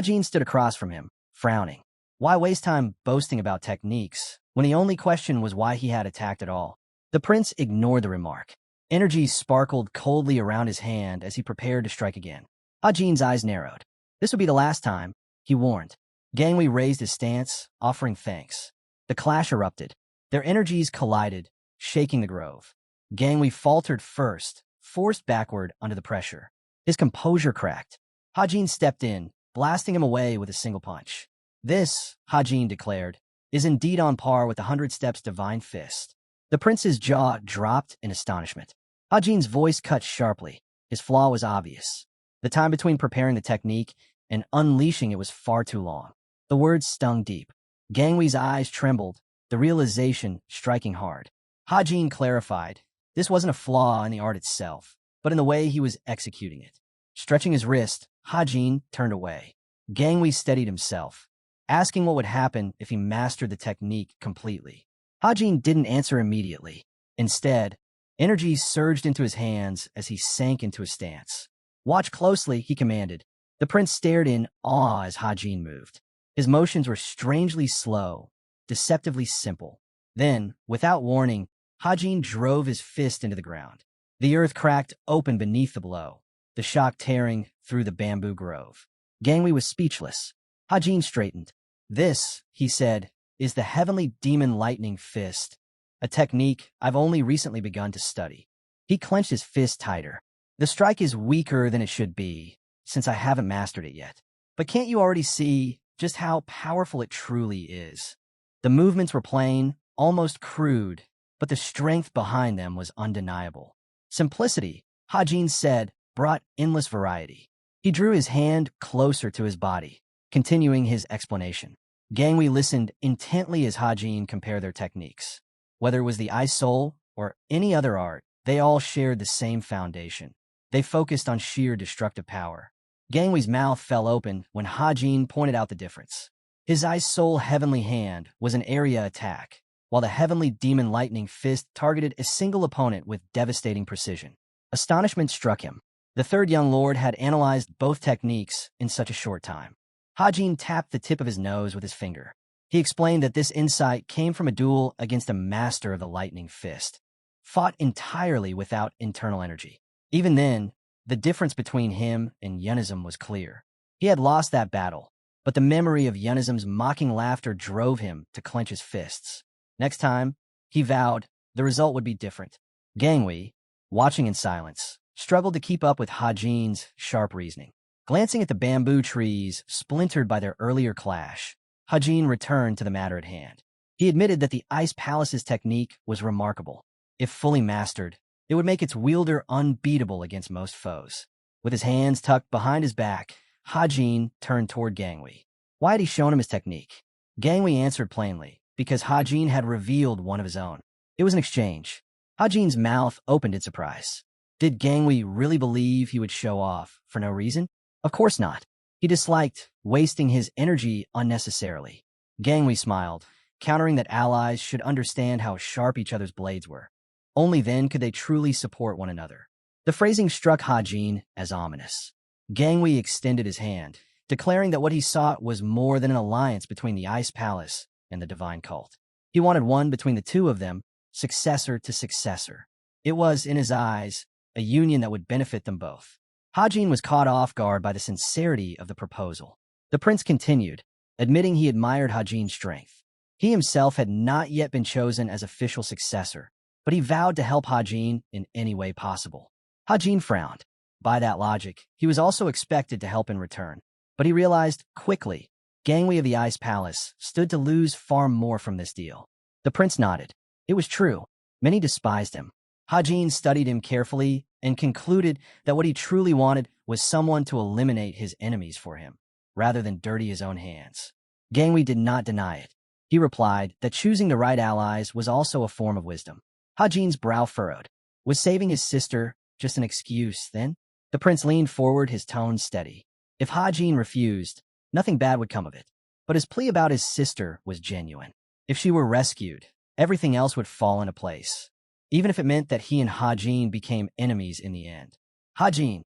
Jin stood across from him, frowning. Why waste time boasting about techniques when the only question was why he had attacked at all? The prince ignored the remark. Energy sparkled coldly around his hand as he prepared to strike again. Jin's eyes narrowed. This would be the last time, he warned. Gang Wei raised his stance, offering thanks. The clash erupted. Their energies collided, shaking the grove. Gang Wei faltered first, forced backward under the pressure. His composure cracked. Jin stepped in, blasting him away with a single punch. This, Jin declared, is indeed on par with the 100 Steps divine fist. The prince's jaw dropped in astonishment. Jin's voice cut sharply. His flaw was obvious. The time between preparing the technique and unleashing it was far too long. The words stung deep. Gang Wei's eyes trembled, the realization striking hard. Jin clarified, this wasn't a flaw in the art itself, but in the way he was executing it. Stretching his wrist, Jin turned away. Gang Wei steadied himself, asking what would happen if he mastered the technique completely. Jin didn't answer immediately. Instead, Energy surged into his hands as he sank into a stance. "Watch closely," he commanded. The prince stared in awe as Hajin moved. His motions were strangely slow, deceptively simple. Then, without warning, Hajin drove his fist into the ground. The earth cracked open beneath the blow, the shock tearing through the bamboo grove. Gangwei was speechless. Hajin straightened. "This," he said, "is the heavenly demon lightning fist, a technique I've only recently begun to study." He clenched his fist tighter. "The strike is weaker than it should be, since I haven't mastered it yet. But can't you already see just how powerful it truly is?" The movements were plain, almost crude, but the strength behind them was undeniable. Simplicity, Hajin said, brought endless variety. He drew his hand closer to his body, continuing his explanation. Gangwei listened intently as Hajin compared their techniques. Whether it was the ice soul or any other art, they all shared the same foundation. They focused on sheer destructive power. Gangwei's mouth fell open when Hajin pointed out the difference. His ice soul heavenly hand was an area attack, while the heavenly demon lightning fist targeted a single opponent with devastating precision. Astonishment struck him. The third young lord had analyzed both techniques in such a short time. Hajin tapped the tip of his nose with his finger. He explained that this insight came from a duel against a master of the lightning fist, fought entirely without internal energy. Even then, the difference between him and Yunism was clear. He had lost that battle, but the memory of Yunism's mocking laughter drove him to clench his fists. Next time, he vowed, the result would be different. Gangwei, watching in silence, struggled to keep up with Hajin's sharp reasoning. Glancing at the bamboo trees splintered by their earlier clash, Hajin returned to the matter at hand. He admitted that the Ice Palace's technique was remarkable. If fully mastered, it would make its wielder unbeatable against most foes. With his hands tucked behind his back, Hajin turned toward Gangwei. Why had he shown him his technique? Gangwei answered plainly, because Hajin had revealed one of his own. It was an exchange. Hajin's mouth opened in surprise. Did Gangwei really believe he would show off for no reason? Of course not. He disliked wasting his energy unnecessarily. Gangwei smiled, countering that allies should understand how sharp each other's blades were. Only then could they truly support one another. The phrasing struck Hajin as ominous. Gangwei extended his hand, declaring that what he sought was more than an alliance between the Ice Palace and the divine cult. He wanted one between the two of them, successor to successor. It was, in his eyes, a union that would benefit them both. Hajin was caught off guard by the sincerity of the proposal. The prince continued, admitting he admired Hajin's strength. He himself had not yet been chosen as official successor, but he vowed to help Hajin in any way possible. Hajin frowned. By that logic, he was also expected to help in return. But he realized quickly, Gangwei of the Ice Palace stood to lose far more from this deal. The prince nodded. It was true. Many despised him. Hajin studied him carefully and concluded that what he truly wanted was someone to eliminate his enemies for him, rather than dirty his own hands. Gangwei did not deny it. He replied that choosing the right allies was also a form of wisdom. Hajin's brow furrowed. Was saving his sister just an excuse, then? The prince leaned forward, his tone steady. If Hajin refused, nothing bad would come of it. But his plea about his sister was genuine. If she were rescued, everything else would fall into place, even if it meant that he and Hajin became enemies in the end. Hajin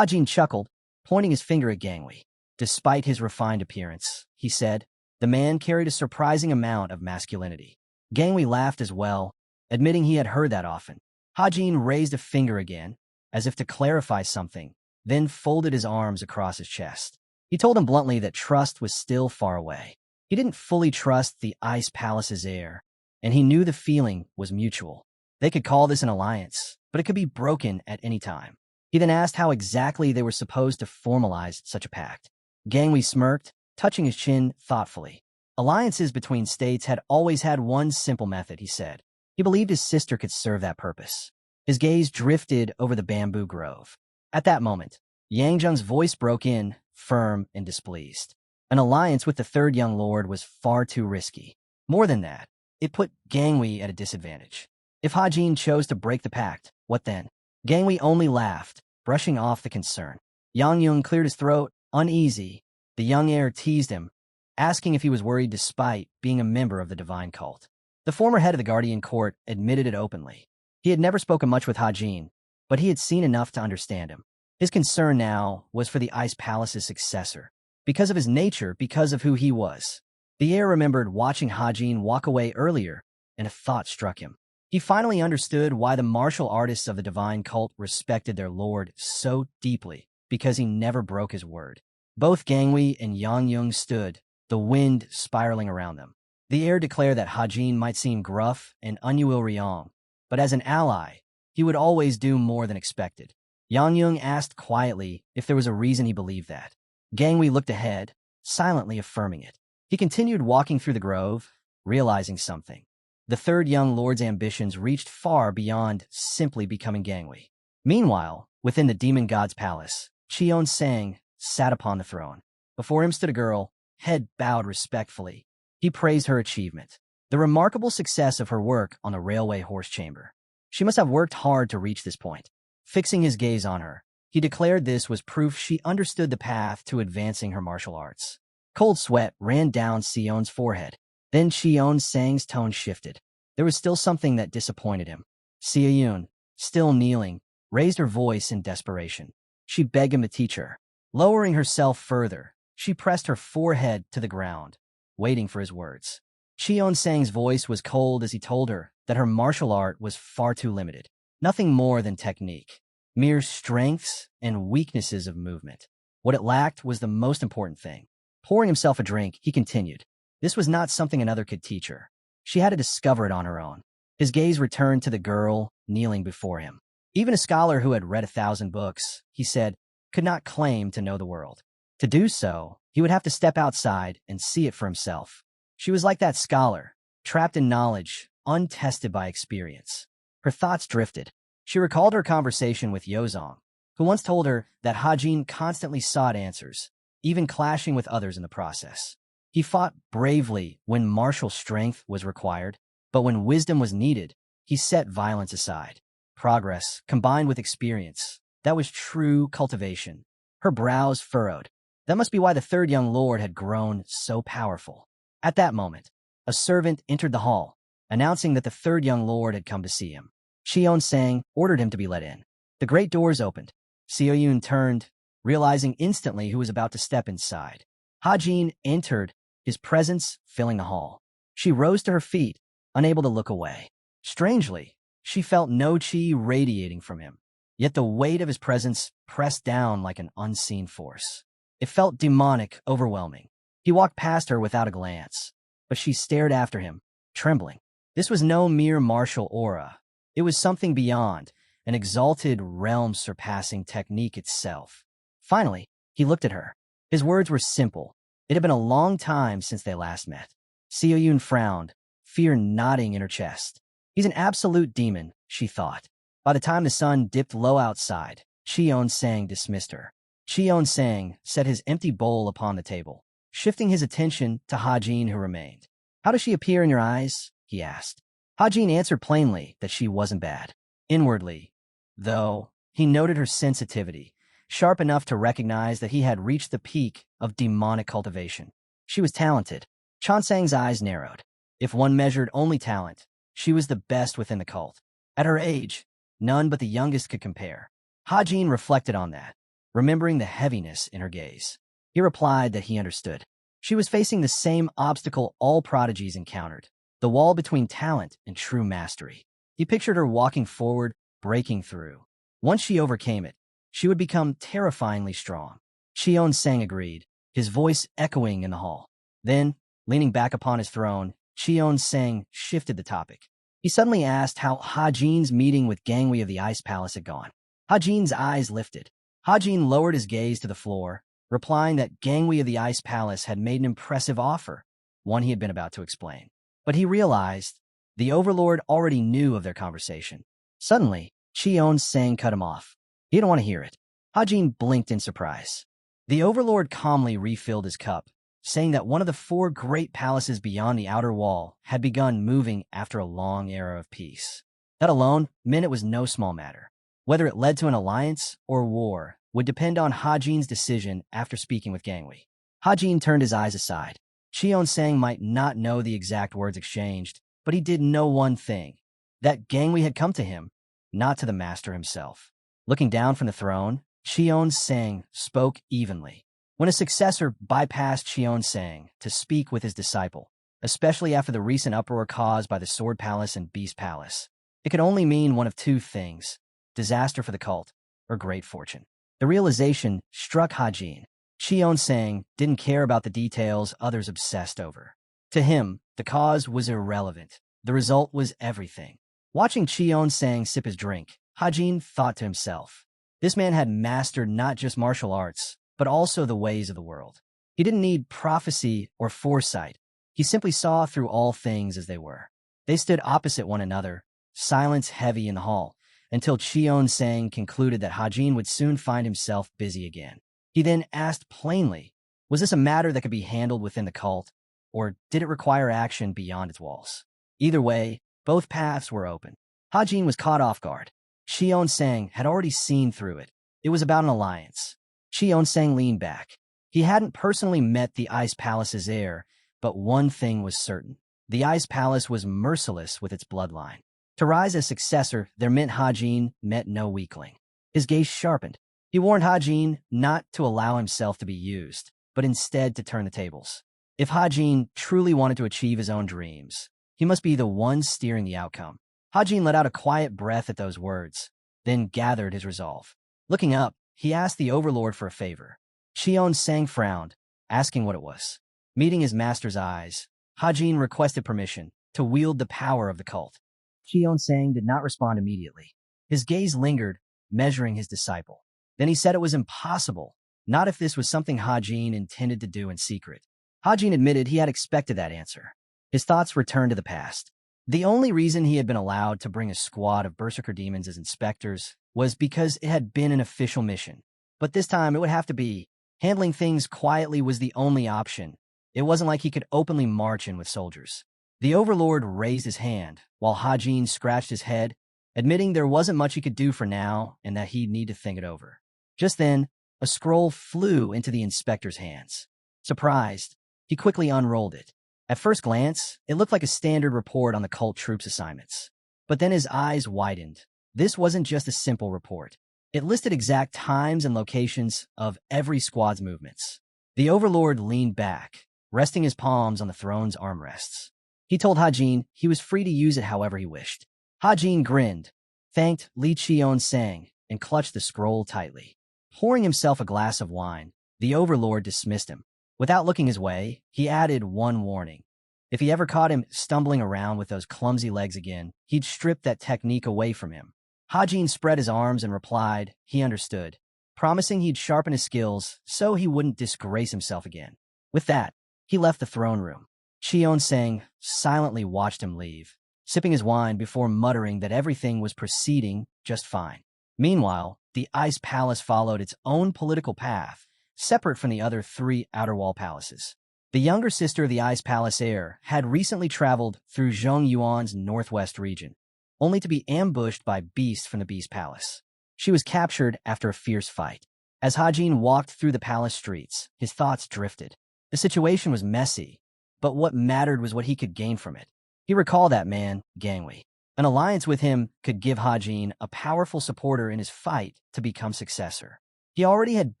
chuckled, pointing his finger at Gangwei. Despite his refined appearance, he said, the man carried a surprising amount of masculinity. Gangwei laughed as well, admitting he had heard that often. Hajin raised a finger again, as if to clarify something, then folded his arms across his chest. He told him bluntly that trust was still far away. He didn't fully trust the Ice Palace's heir, and he knew the feeling was mutual. They could call this an alliance, but it could be broken at any time. He then asked how exactly they were supposed to formalize such a pact. Gangwei smirked, touching his chin thoughtfully. Alliances between states had always had one simple method, he said. He believed his sister could serve that purpose. His gaze drifted over the bamboo grove. At that moment, Yang Zheng's voice broke in, firm and displeased. An alliance with the third young lord was far too risky. More than that, it put Gangwei at a disadvantage. If Hajin chose to break the pact, what then? Gangwei only laughed, brushing off the concern. Yang Yung cleared his throat, uneasy. The young heir teased him, asking if he was worried despite being a member of the divine cult. The former head of the Guardian Court admitted it openly. He had never spoken much with Hajin, but he had seen enough to understand him. His concern now was for the Ice Palace's successor. Because of his nature, because of who he was. The heir remembered watching Hajin walk away earlier, and a thought struck him. He finally understood why the martial artists of the divine cult respected their lord so deeply, because he never broke his word. Both Gangwei and Yang Yung stood, the wind spiraling around them. The heir declared that Hajin might seem gruff and unwilling, but as an ally, he would always do more than expected. Yang Yung asked quietly if there was a reason he believed that. Gangwei looked ahead, silently affirming it. He continued walking through the grove, realizing something. The third young lord's ambitions reached far beyond simply becoming Gangwei. Meanwhile, within the demon god's palace, Cheon Sang sat upon the throne. Before him stood a girl, head bowed respectfully. He praised her achievement, the remarkable success of her work on the railway horse chamber. She must have worked hard to reach this point. Fixing his gaze on her, he declared this was proof she understood the path to advancing her martial arts. Cold sweat ran down Sion's forehead. Then Cheon Sang's tone shifted. There was still something that disappointed him. Sion, still kneeling, raised her voice in desperation. She begged him to teach her. Lowering herself further, she pressed her forehead to the ground, waiting for his words. Cheon Sang's voice was cold as he told her that her martial art was far too limited. Nothing more than technique. Mere strengths and weaknesses of movement. What it lacked was the most important thing. Pouring himself a drink, he continued. This was not something another could teach her. She had to discover it on her own. His gaze returned to the girl kneeling before him. Even a scholar who had read 1,000 books, he said, could not claim to know the world. To do so, he would have to step outside and see it for himself. She was like that scholar, trapped in knowledge, untested by experience. Her thoughts drifted. She recalled her conversation with Yozong, who once told her that Hajin constantly sought answers, even clashing with others in the process. He fought bravely when martial strength was required, but when wisdom was needed, he set violence aside. Progress, combined with experience, that was true cultivation. Her brows furrowed. That must be why the third young lord had grown so powerful. At that moment, a servant entered the hall, announcing that the third young lord had come to see him. Cheon Sang ordered him to be let in. The great doors opened. Seo Yun turned, realizing instantly who was about to step inside. Hajin entered, his presence filling the hall. She rose to her feet, unable to look away. Strangely, she felt no chi radiating from him, yet the weight of his presence pressed down like an unseen force. It felt demonic, overwhelming. He walked past her without a glance, but she stared after him, trembling. This was no mere martial aura. It was something beyond, an exalted realm surpassing technique itself. Finally, he looked at her. His words were simple. It had been a long time since they last met. Seo Yun frowned, fear knotting in her chest. He's an absolute demon, she thought. By the time the sun dipped low outside, Cheon Sang dismissed her. Cheon Sang set his empty bowl upon the table, shifting his attention to Hajin, who remained. How does she appear in your eyes? He asked. Hajin answered plainly that she wasn't bad. Inwardly, though, he noted her sensitivity, sharp enough to recognize that he had reached the peak of demonic cultivation. She was talented. Chansang's eyes narrowed. If one measured only talent, she was the best within the cult. At her age, none but the youngest could compare. Hajin reflected on that, remembering the heaviness in her gaze. He replied that he understood. She was facing the same obstacle all prodigies encountered, the wall between talent and true mastery. He pictured her walking forward, breaking through. Once she overcame it, she would become terrifyingly strong. Cheon Sang agreed, his voice echoing in the hall. Then, leaning back upon his throne, Cheon Sang shifted the topic. He suddenly asked how Hajin's meeting with Gangwei of the Ice Palace had gone. Hajin's eyes lifted. Hajin lowered his gaze to the floor, replying that Gangwei of the Ice Palace had made an impressive offer, one he had been about to explain. But he realized the overlord already knew of their conversation. Suddenly, Cheon Sang cut him off. He didn't want to hear it. Hajin blinked in surprise. The overlord calmly refilled his cup, saying that one of the 4 great palaces beyond the outer wall had begun moving after a long era of peace. That alone meant it was no small matter. Whether it led to an alliance or war would depend on Hajin's decision after speaking with Gangwei. Hajin turned his eyes aside. Cheon Sang might not know the exact words exchanged, but he did know one thing. that Gangwei had come to him, not to the master himself. Looking down from the throne, Cheon Sang spoke evenly. When a successor bypassed Cheon Sang to speak with his disciple, especially after the recent uproar caused by the Sword Palace and Beast Palace, it could only mean one of two things: disaster for the cult or great fortune. The realization struck Hajin. Cheon Sang didn't care about the details others obsessed over. To him, the cause was irrelevant. The result was everything. Watching Cheon Sang sip his drink, Hajin thought to himself, this man had mastered not just martial arts, but also the ways of the world. He didn't need prophecy or foresight. He simply saw through all things as they were. They stood opposite one another, silence heavy in the hall, until Cheon Sang concluded that Hajin would soon find himself busy again. He then asked plainly, was this a matter that could be handled within the cult, or did it require action beyond its walls? Either way, both paths were open. Hajin was caught off guard. Cheon Sang had already seen through it. It was about an alliance. Cheon Sang leaned back. He hadn't personally met the Ice Palace's heir, but one thing was certain. The Ice Palace was merciless with its bloodline. To rise as successor, there meant Hajin met no weakling. His gaze sharpened. He warned Hajin not to allow himself to be used, but instead to turn the tables. If Hajin truly wanted to achieve his own dreams, he must be the one steering the outcome. Hajin let out a quiet breath at those words, then gathered his resolve. Looking up, he asked the overlord for a favor. Cheon Sang frowned, asking what it was. Meeting his master's eyes, Hajin requested permission to wield the power of the cult. Cheon Sang did not respond immediately. His gaze lingered, measuring his disciple. Then he said it was impossible, not if this was something Hajin intended to do in secret. Hajin admitted he had expected that answer. His thoughts returned to the past. The only reason he had been allowed to bring a squad of berserker demons as inspectors was because it had been an official mission. But this time it would have to be. Handling things quietly was the only option. It wasn't like he could openly march in with soldiers. The overlord raised his hand, while Hajin scratched his head, admitting there wasn't much he could do for now and that he'd need to think it over. Just then, a scroll flew into the inspector's hands. Surprised, he quickly unrolled it. At first glance, it looked like a standard report on the cult troops' assignments. But then his eyes widened. This wasn't just a simple report. It listed exact times and locations of every squad's movements. The overlord leaned back, resting his palms on the throne's armrests. He told Hajin he was free to use it however he wished. Hajin grinned, thanked Li Cheon Sang, and clutched the scroll tightly. Pouring himself a glass of wine, the overlord dismissed him. Without looking his way, he added one warning. If he ever caught him stumbling around with those clumsy legs again, he'd strip that technique away from him. Hajin spread his arms and replied he understood, promising he'd sharpen his skills so he wouldn't disgrace himself again. With that, he left the throne room. Cheon Sang silently watched him leave, sipping his wine before muttering that everything was proceeding just fine. Meanwhile, the Ice Palace followed its own political path, separate from the other three outer wall palaces. The younger sister of the Ice Palace heir had recently traveled through Zhongyuan's northwest region, only to be ambushed by beasts from the Beast Palace. She was captured after a fierce fight. As Hajin walked through the palace streets, his thoughts drifted. The situation was messy, but what mattered was what he could gain from it. He recalled that man, Gangwei. An alliance with him could give Hajin a powerful supporter in his fight to become successor. He already had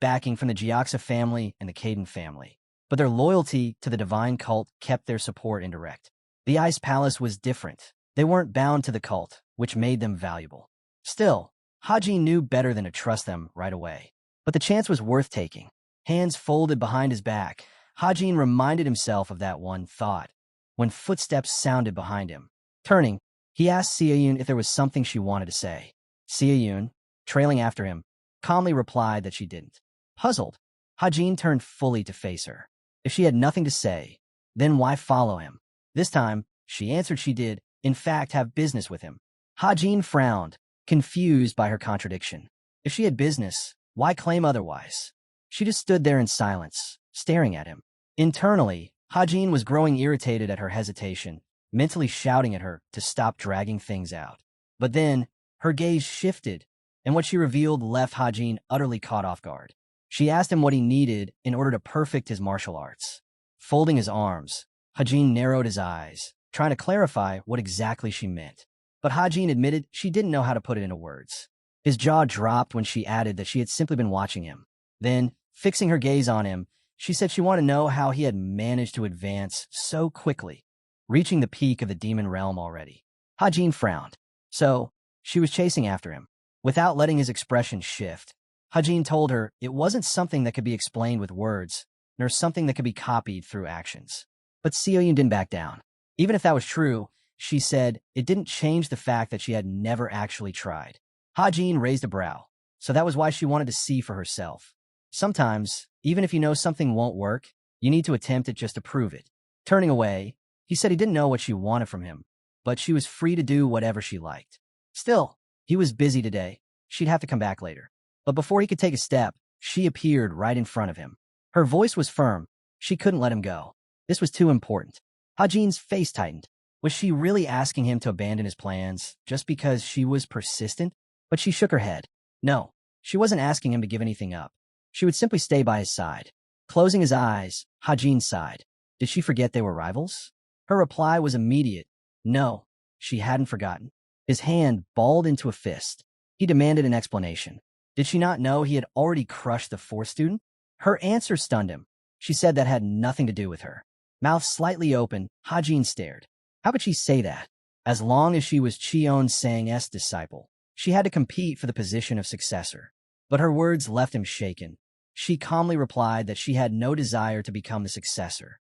backing from the Jiaxa family and the Caden family, but their loyalty to the divine cult kept their support indirect. The Ice Palace was different. They weren't bound to the cult, which made them valuable. Still, Hajin knew better than to trust them right away. But the chance was worth taking. Hands folded behind his back, Hajin reminded himself of that one thought, when footsteps sounded behind him. Turning, he asked Sia-Yun if there was something she wanted to say. Sia-Yun, trailing after him, calmly replied that she didn't. Puzzled, Hajin turned fully to face her. If she had nothing to say, then why follow him? This time, she answered she did, in fact, have business with him. Hajin frowned, confused by her contradiction. If she had business, why claim otherwise? She just stood there in silence, staring at him. Internally, Hajin was growing irritated at her hesitation, mentally shouting at her to stop dragging things out. But then, her gaze shifted, and what she revealed left Hajin utterly caught off guard. She asked him what he needed in order to perfect his martial arts. Folding his arms, Hajin narrowed his eyes, trying to clarify what exactly she meant. but Hajin admitted she didn't know how to put it into words. His jaw dropped when she added that she had simply been watching him. Then, fixing her gaze on him, she said she wanted to know how he had managed to advance so quickly, reaching the peak of the demon realm already. Hajin frowned. So, she was chasing after him. Without letting his expression shift, Hajin told her it wasn't something that could be explained with words, nor something that could be copied through actions. But Seoyun didn't back down. Even if that was true, she said it didn't change the fact that she had never actually tried. Hajin raised a brow, so that was why she wanted to see for herself. Sometimes, even if you know something won't work, you need to attempt it just to prove it. Turning away, he said he didn't know what she wanted from him, but she was free to do whatever she liked. Still, he was busy today. She'd have to come back later. But before he could take a step, she appeared right in front of him. Her voice was firm. She couldn't let him go. This was too important. Hajin's face tightened. Was she really asking him to abandon his plans just because she was persistent? But she shook her head. No, she wasn't asking him to give anything up. She would simply stay by his side. Closing his eyes, Hajin sighed. Did she forget they were rivals? Her reply was immediate. No, she hadn't forgotten. His hand balled into a fist. He demanded an explanation. Did she not know he had already crushed the fourth student? Her answer stunned him. She said that had nothing to do with her. Mouth slightly open, Hajin stared. How could she say that? As long as she was Cheon Sang's disciple, she had to compete for the position of successor. But her words left him shaken. She calmly replied that she had no desire to become the successor.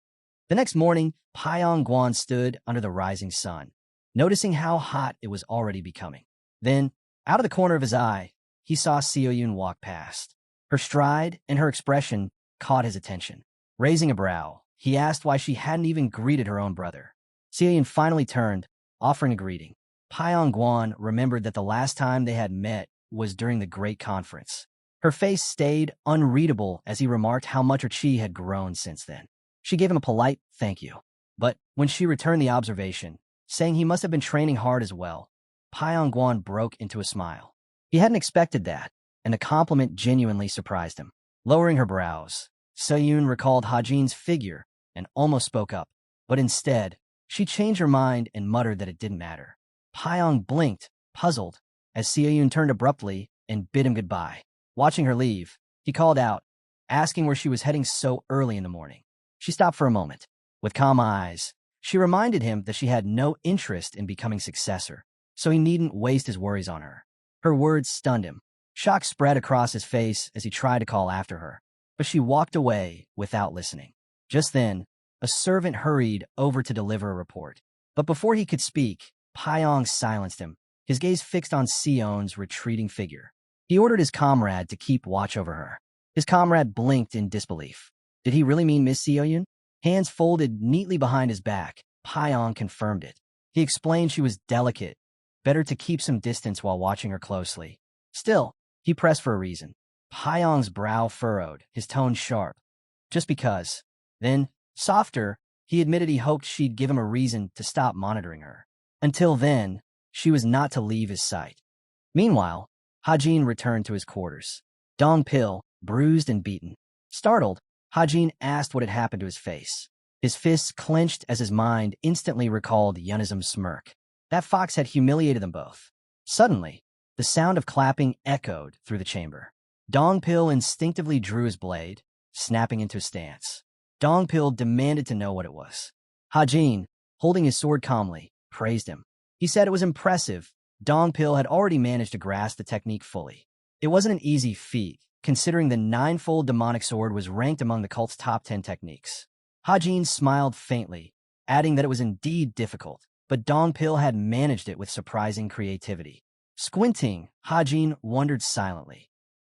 The next morning, Pyong Guan stood under the rising sun, noticing how hot it was already becoming. Then, out of the corner of his eye, he saw Seoyun walk past. Her stride and her expression caught his attention. Raising a brow, he asked why she hadn't even greeted her own brother. Seoyun finally turned, offering a greeting. Pyong Guan remembered that the last time they had met was during the Great Conference. Her face stayed unreadable as he remarked how much her chi had grown since then. She gave him a polite thank you. But when she returned the observation, saying he must have been training hard as well, Pyong Guan broke into a smile. He hadn't expected that, and the compliment genuinely surprised him. Lowering her brows, Seoyun recalled Hajin's figure and almost spoke up. But instead, she changed her mind and muttered that it didn't matter. Pyong blinked, puzzled, as Seoyun turned abruptly and bid him goodbye. Watching her leave, he called out, asking where she was heading so early in the morning. She stopped for a moment. With calm eyes, she reminded him that she had no interest in becoming successor, so he needn't waste his worries on her. Her words stunned him. Shock spread across his face as he tried to call after her, but she walked away without listening. Just then, a servant hurried over to deliver a report. But before he could speak, Pyong silenced him, his gaze fixed on Seon's retreating figure. He ordered his comrade to keep watch over her. His comrade blinked in disbelief. Did he really mean Miss Seoyun? Hands folded neatly behind his back, Pyong confirmed it. He explained she was delicate, better to keep some distance while watching her closely. Still, he pressed for a reason. Pyong's brow furrowed, his tone sharp. Just because. Then, softer, he admitted he hoped she'd give him a reason to stop monitoring her. Until then, she was not to leave his sight. Meanwhile, Hajin returned to his quarters. Dong Pil, bruised and beaten. Startled, Hajin asked what had happened to his face. His fists clenched as his mind instantly recalled Yunizum's smirk. That fox had humiliated them both. Suddenly, the sound of clapping echoed through the chamber. Dong Pil instinctively drew his blade, snapping into a stance. Dong Pil demanded to know what it was. Hajin, holding his sword calmly, praised him. He said it was impressive. Dong Pil had already managed to grasp the technique fully. It wasn't an easy feat, considering the ninefold demonic sword was ranked among the cult's top 10 techniques. Hajin smiled faintly, adding that it was indeed difficult, but Dong Pil had managed it with surprising creativity. Squinting, Hajin wondered silently.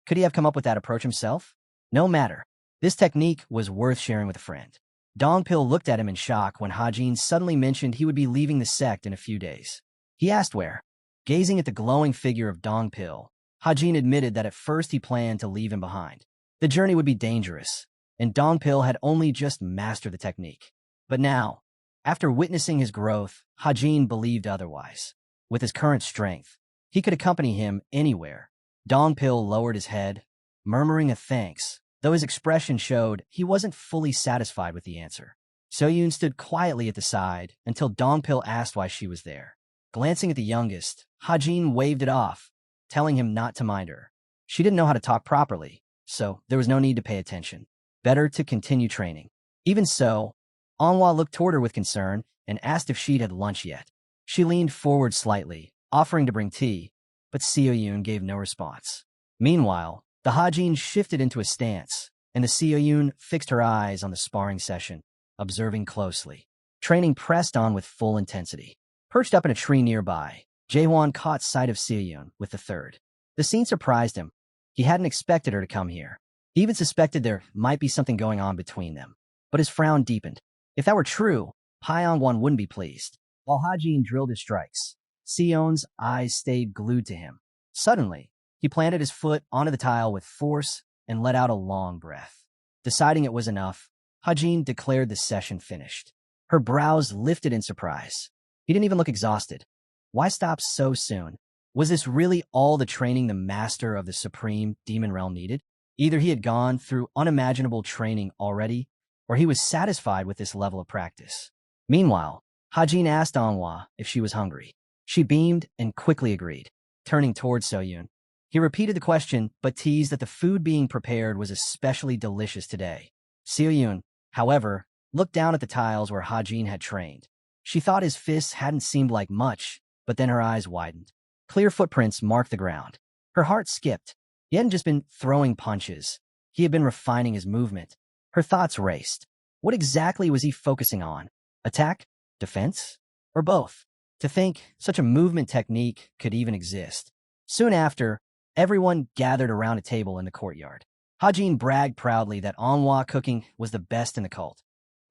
Could he have come up with that approach himself? No matter. This technique was worth sharing with a friend. Dong Pil looked at him in shock when Hajin suddenly mentioned he would be leaving the sect in a few days. He asked where. Gazing at the glowing figure of Dong Pil, Hajin admitted that at first he planned to leave him behind. The journey would be dangerous, and Dong Pil had only just mastered the technique. But now, after witnessing his growth, Hajin believed otherwise. With his current strength, he could accompany him anywhere. Dong Pil lowered his head, murmuring a thanks, though his expression showed he wasn't fully satisfied with the answer. Seoyun stood quietly at the side until Dong Pil asked why she was there. Glancing at the youngest, Hajin waved it off, telling him not to mind her. She didn't know how to talk properly, so there was no need to pay attention. Better to continue training. Even so, Anhwa looked toward her with concern and asked if she'd had lunch yet. She leaned forward slightly, offering to bring tea, but Seo-yoon gave no response. Meanwhile, the Hajin shifted into a stance, and the Seo-yoon fixed her eyes on the sparring session, observing closely. Training pressed on with full intensity. Perched up in a tree nearby, Jae-hwan caught sight of Seo-yoon with the third. The scene surprised him. He hadn't expected her to come here. He even suspected there might be something going on between them. But his frown deepened. If that were true, Pyongwon wouldn't be pleased. While Hajin drilled his strikes, Seon's eyes stayed glued to him. Suddenly, he planted his foot onto the tile with force and let out a long breath. Deciding it was enough, Hajin declared the session finished. Her brows lifted in surprise. He didn't even look exhausted. Why stop so soon? Was this really all the training the master of the supreme demon realm needed? Either he had gone through unimaginable training already, or he was satisfied with this level of practice. Meanwhile, Hajin asked Anhwa if she was hungry. She beamed and quickly agreed. Turning towards Seo-yoon, he repeated the question but teased that the food being prepared was especially delicious today. Seo-yoon, however, looked down at the tiles where Hajin had trained. She thought his fists hadn't seemed like much, but then her eyes widened. Clear footprints marked the ground. Her heart skipped. He hadn't just been throwing punches. He had been refining his movement. Her thoughts raced. What exactly was he focusing on? Attack? Defense? Or both? To think such a movement technique could even exist. Soon after, everyone gathered around a table in the courtyard. Hajin bragged proudly that Anhwa cooking was the best in the cult.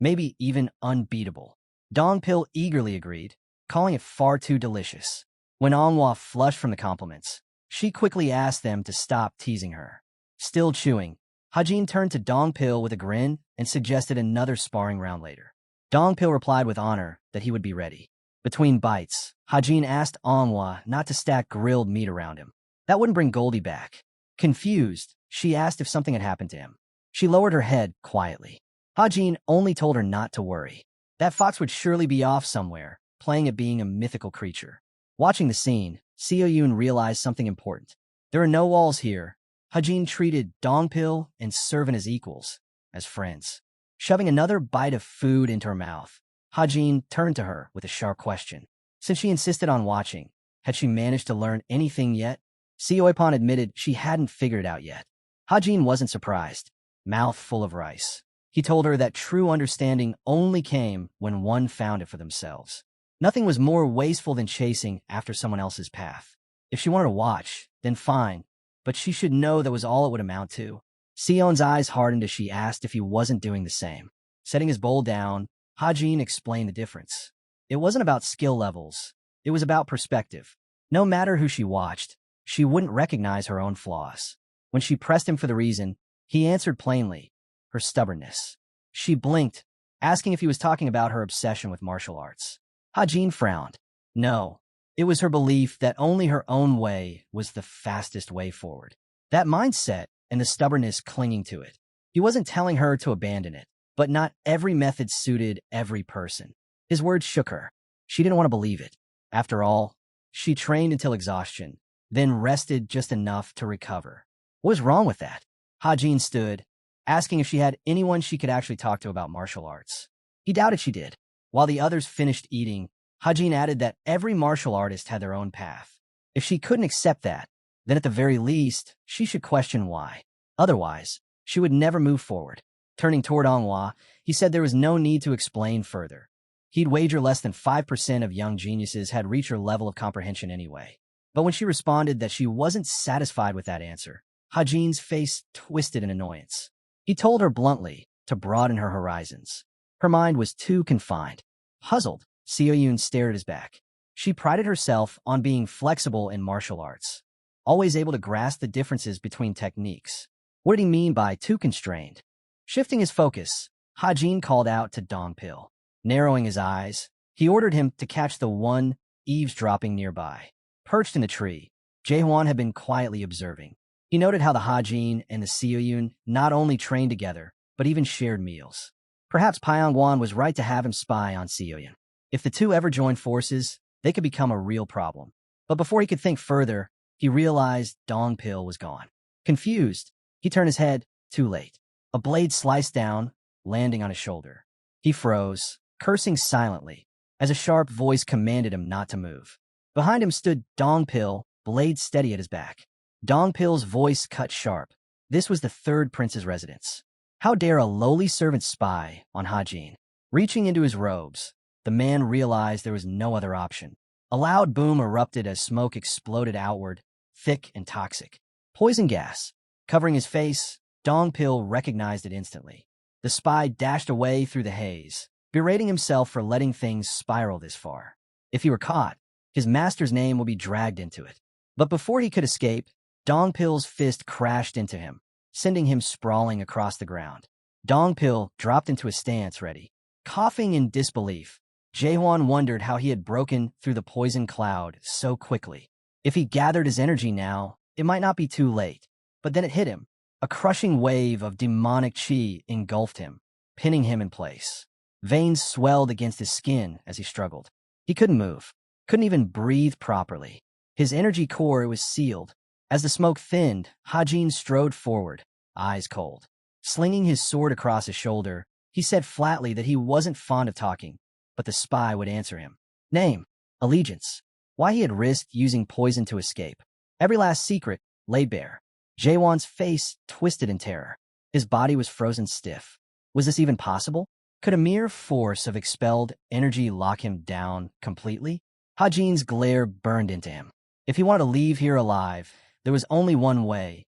Maybe even unbeatable. Dongpil eagerly agreed, calling it far too delicious. When Anhwa flushed from the compliments, she quickly asked them to stop teasing her. Still chewing, Hajin turned to Dongpil with a grin and suggested another sparring round later. Dongpil replied with honor that he would be ready. Between bites, Hajin asked Anhwa not to stack grilled meat around him. That wouldn't bring Goldie back. Confused, she asked if something had happened to him. She lowered her head quietly. Hajin only told her not to worry. That fox would surely be off somewhere, playing at being a mythical creature. Watching the scene, Seo-yoon realized something important. There are no walls here. Hajin treated Dongpil and Servant as equals, as friends. Shoving another bite of food into her mouth, Hajin turned to her with a sharp question. Since she insisted on watching, had she managed to learn anything yet? Seoipan admitted she hadn't figured it out yet. Hajin wasn't surprised, mouth full of rice. He told her that true understanding only came when one found it for themselves. Nothing was more wasteful than chasing after someone else's path. If she wanted to watch, then fine, but she should know that was all it would amount to. Seon's eyes hardened as she asked if he wasn't doing the same. Setting his bowl down, Hajin explained the difference. It wasn't about skill levels. It was about perspective. No matter who she watched, she wouldn't recognize her own flaws. When she pressed him for the reason, he answered plainly, her stubbornness. She blinked, asking if he was talking about her obsession with martial arts. Hajin frowned. No, it was her belief that only her own way was the fastest way forward. That mindset and the stubbornness clinging to it. He wasn't telling her to abandon it, but not every method suited every person. His words shook her. She didn't want to believe it. After all, she trained until exhaustion, then rested just enough to recover. What was wrong with that? Hajin stood, asking if she had anyone she could actually talk to about martial arts. He doubted she did. While the others finished eating, Hajin added that every martial artist had their own path. If she couldn't accept that, then at the very least, she should question why. Otherwise, she would never move forward. Turning toward Anhwa, he said there was no need to explain further. He'd wager less than 5% of young geniuses had reached her level of comprehension anyway. But when she responded that she wasn't satisfied with that answer, Hajin's face twisted in annoyance. He told her bluntly to broaden her horizons. Her mind was too confined. Puzzled, Seo-yoon stared at his back. She prided herself on being flexible in martial arts, always able to grasp the differences between techniques. What did he mean by too constrained? Shifting his focus, Hajin called out to Dongpil. Narrowing his eyes, he ordered him to catch the one eavesdropping nearby. Perched in the tree, Jae-hwan had been quietly observing. He noted how the Hajin and the Seo-yoon not only trained together, but even shared meals. Perhaps Pyongwon was right to have him spy on Seo-yoon. If the two ever joined forces, they could become a real problem. But before he could think further, he realized Dongpil was gone. Confused, he turned his head, too late. A blade sliced down, landing on his shoulder. He froze, cursing silently, as a sharp voice commanded him not to move. Behind him stood Dongpil, blade steady at his back. Dongpil's voice cut sharp. This was the third prince's residence. How dare a lowly servant spy on Hajin? Reaching into his robes, the man realized there was no other option. A loud boom erupted as smoke exploded outward, thick and toxic. Poison gas. Covering his face, Dongpil recognized it instantly. The spy dashed away through the haze, berating himself for letting things spiral this far. If he were caught, his master's name would be dragged into it. But before he could escape, Dongpil's fist crashed into him, sending him sprawling across the ground. Dongpil dropped into a stance ready. Coughing in disbelief, Jaehwan wondered how he had broken through the poison cloud so quickly. If he gathered his energy now, it might not be too late. But then it hit him. A crushing wave of demonic chi engulfed him, pinning him in place. Veins swelled against his skin as he struggled. He couldn't move, couldn't even breathe properly. His energy core was sealed. As the smoke thinned, Hajin strode forward, eyes cold. Slinging his sword across his shoulder, he said flatly that he wasn't fond of talking, but the spy would answer him. Name, allegiance, why he had risked using poison to escape. Every last secret laid bare. Jaehwan's face twisted in terror. His body was frozen stiff. Was this even possible? Could a mere force of expelled energy lock him down completely? Hajin's glare burned into him. If he wanted to leave here alive, there was only one way.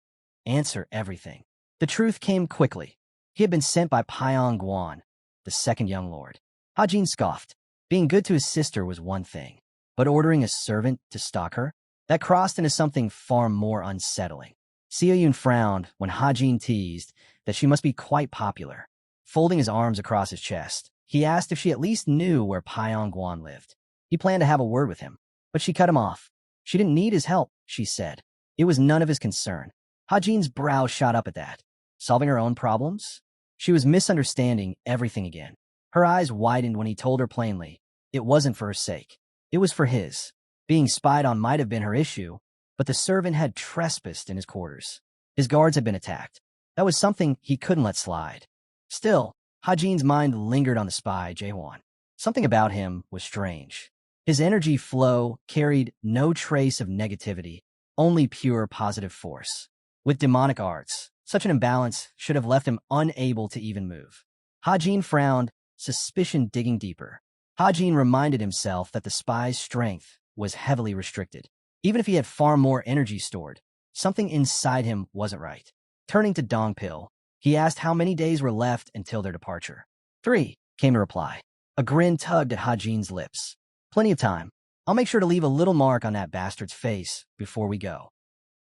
Answer everything. The truth came quickly. He had been sent by Pyong Guan, the second young lord. Hajin scoffed. Being good to his sister was one thing, but ordering a servant to stalk her? That crossed into something far more unsettling. Seo-yun frowned when Hajin teased that she must be quite popular. Folding his arms across his chest, he asked if she at least knew where Pyong Guan lived. He planned to have a word with him, but she cut him off. She didn't need his help, she said. It was none of his concern. Hajin's brow shot up at that. Solving her own problems? She was misunderstanding everything again. Her eyes widened when he told her plainly. It wasn't for her sake. It was for his. Being spied on might have been her issue, but the servant had trespassed in his quarters. His guards had been attacked. That was something he couldn't let slide. Still, Hajin's mind lingered on the spy, Jaehwan. Something about him was strange. His energy flow carried no trace of negativity, only pure positive force. With demonic arts, such an imbalance should have left him unable to even move. Hajin frowned, suspicion digging deeper. Hajin reminded himself that the spy's strength was heavily restricted. Even if he had far more energy stored, something inside him wasn't right. Turning to Dongpil, he asked how many days were left until their departure. 3, came the reply. A grin tugged at Hajin's lips. Plenty of time. I'll make sure to leave a little mark on that bastard's face before we go.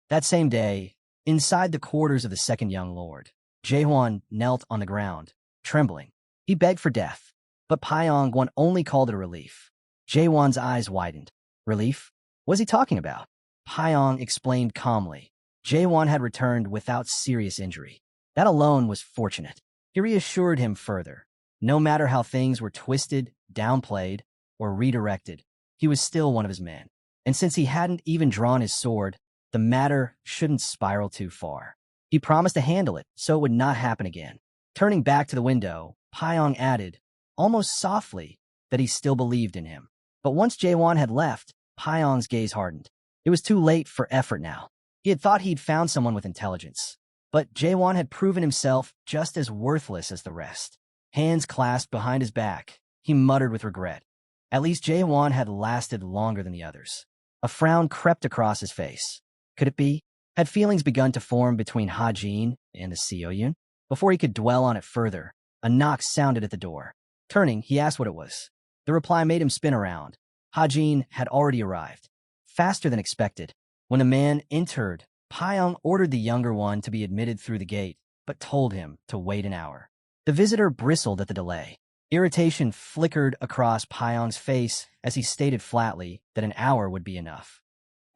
That same day, inside the quarters of the second young lord, Jaehwan knelt on the ground, trembling. He begged for death, but Pyong Guan only called it a relief. Jaehwan's eyes widened. Relief? What was he talking about? Pyong explained calmly. Jaehwan had returned without serious injury. That alone was fortunate. He reassured him further. No matter how things were twisted, downplayed, or redirected, he was still one of his men. And since he hadn't even drawn his sword, the matter shouldn't spiral too far. He promised to handle it so it would not happen again. Turning back to the window, Pyong added, almost softly, that he still believed in him. But once Jaehwan had left, Pyong's gaze hardened. It was too late for effort now. He had thought he'd found someone with intelligence. But Jaehwan had proven himself just as worthless as the rest. Hands clasped behind his back, he muttered with regret. At least Jaehwan had lasted longer than the others. A frown crept across his face. Could it be? Had feelings begun to form between Hajin and the Seo-yun? Before he could dwell on it further, a knock sounded at the door. Turning, he asked what it was. The reply made him spin around. Hajin had already arrived. Faster than expected. When the man entered, Pyong ordered the younger one to be admitted through the gate, but told him to wait an hour. The visitor bristled at the delay. Irritation flickered across Pyong's face as he stated flatly that an hour would be enough.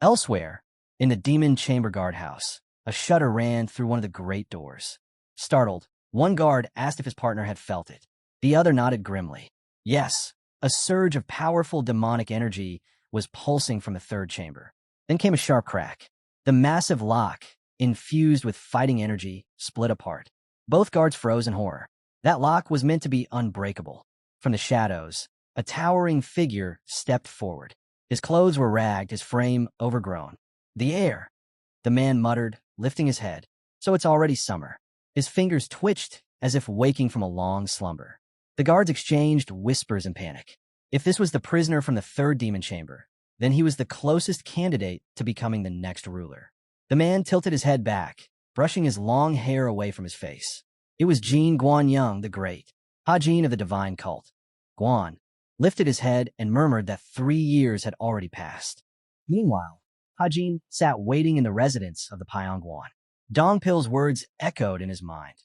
Elsewhere, in the demon chamber guardhouse, a shudder ran through one of the great doors. Startled, one guard asked if his partner had felt it. The other nodded grimly. Yes, A surge of powerful demonic energy was pulsing from the third chamber. Then came a sharp crack. The massive lock, infused with fighting energy, split apart. Both guards froze in horror. That lock was meant to be unbreakable. From the shadows, a towering figure stepped forward. His clothes were ragged, his frame overgrown. "The air," the man muttered, lifting his head. "So it's already summer." His fingers twitched as if waking from a long slumber. The guards exchanged whispers in panic. If this was the prisoner from the third demon chamber, then he was the closest candidate to becoming the next ruler. The man tilted his head back, brushing his long hair away from his face. It was Jin Guanyang the Great, Hajin of the divine cult. Guan lifted his head and murmured that 3 years had already passed. Meanwhile, Hajin sat waiting in the residence of the Pyong Guan. Dongpil's words echoed in his mind.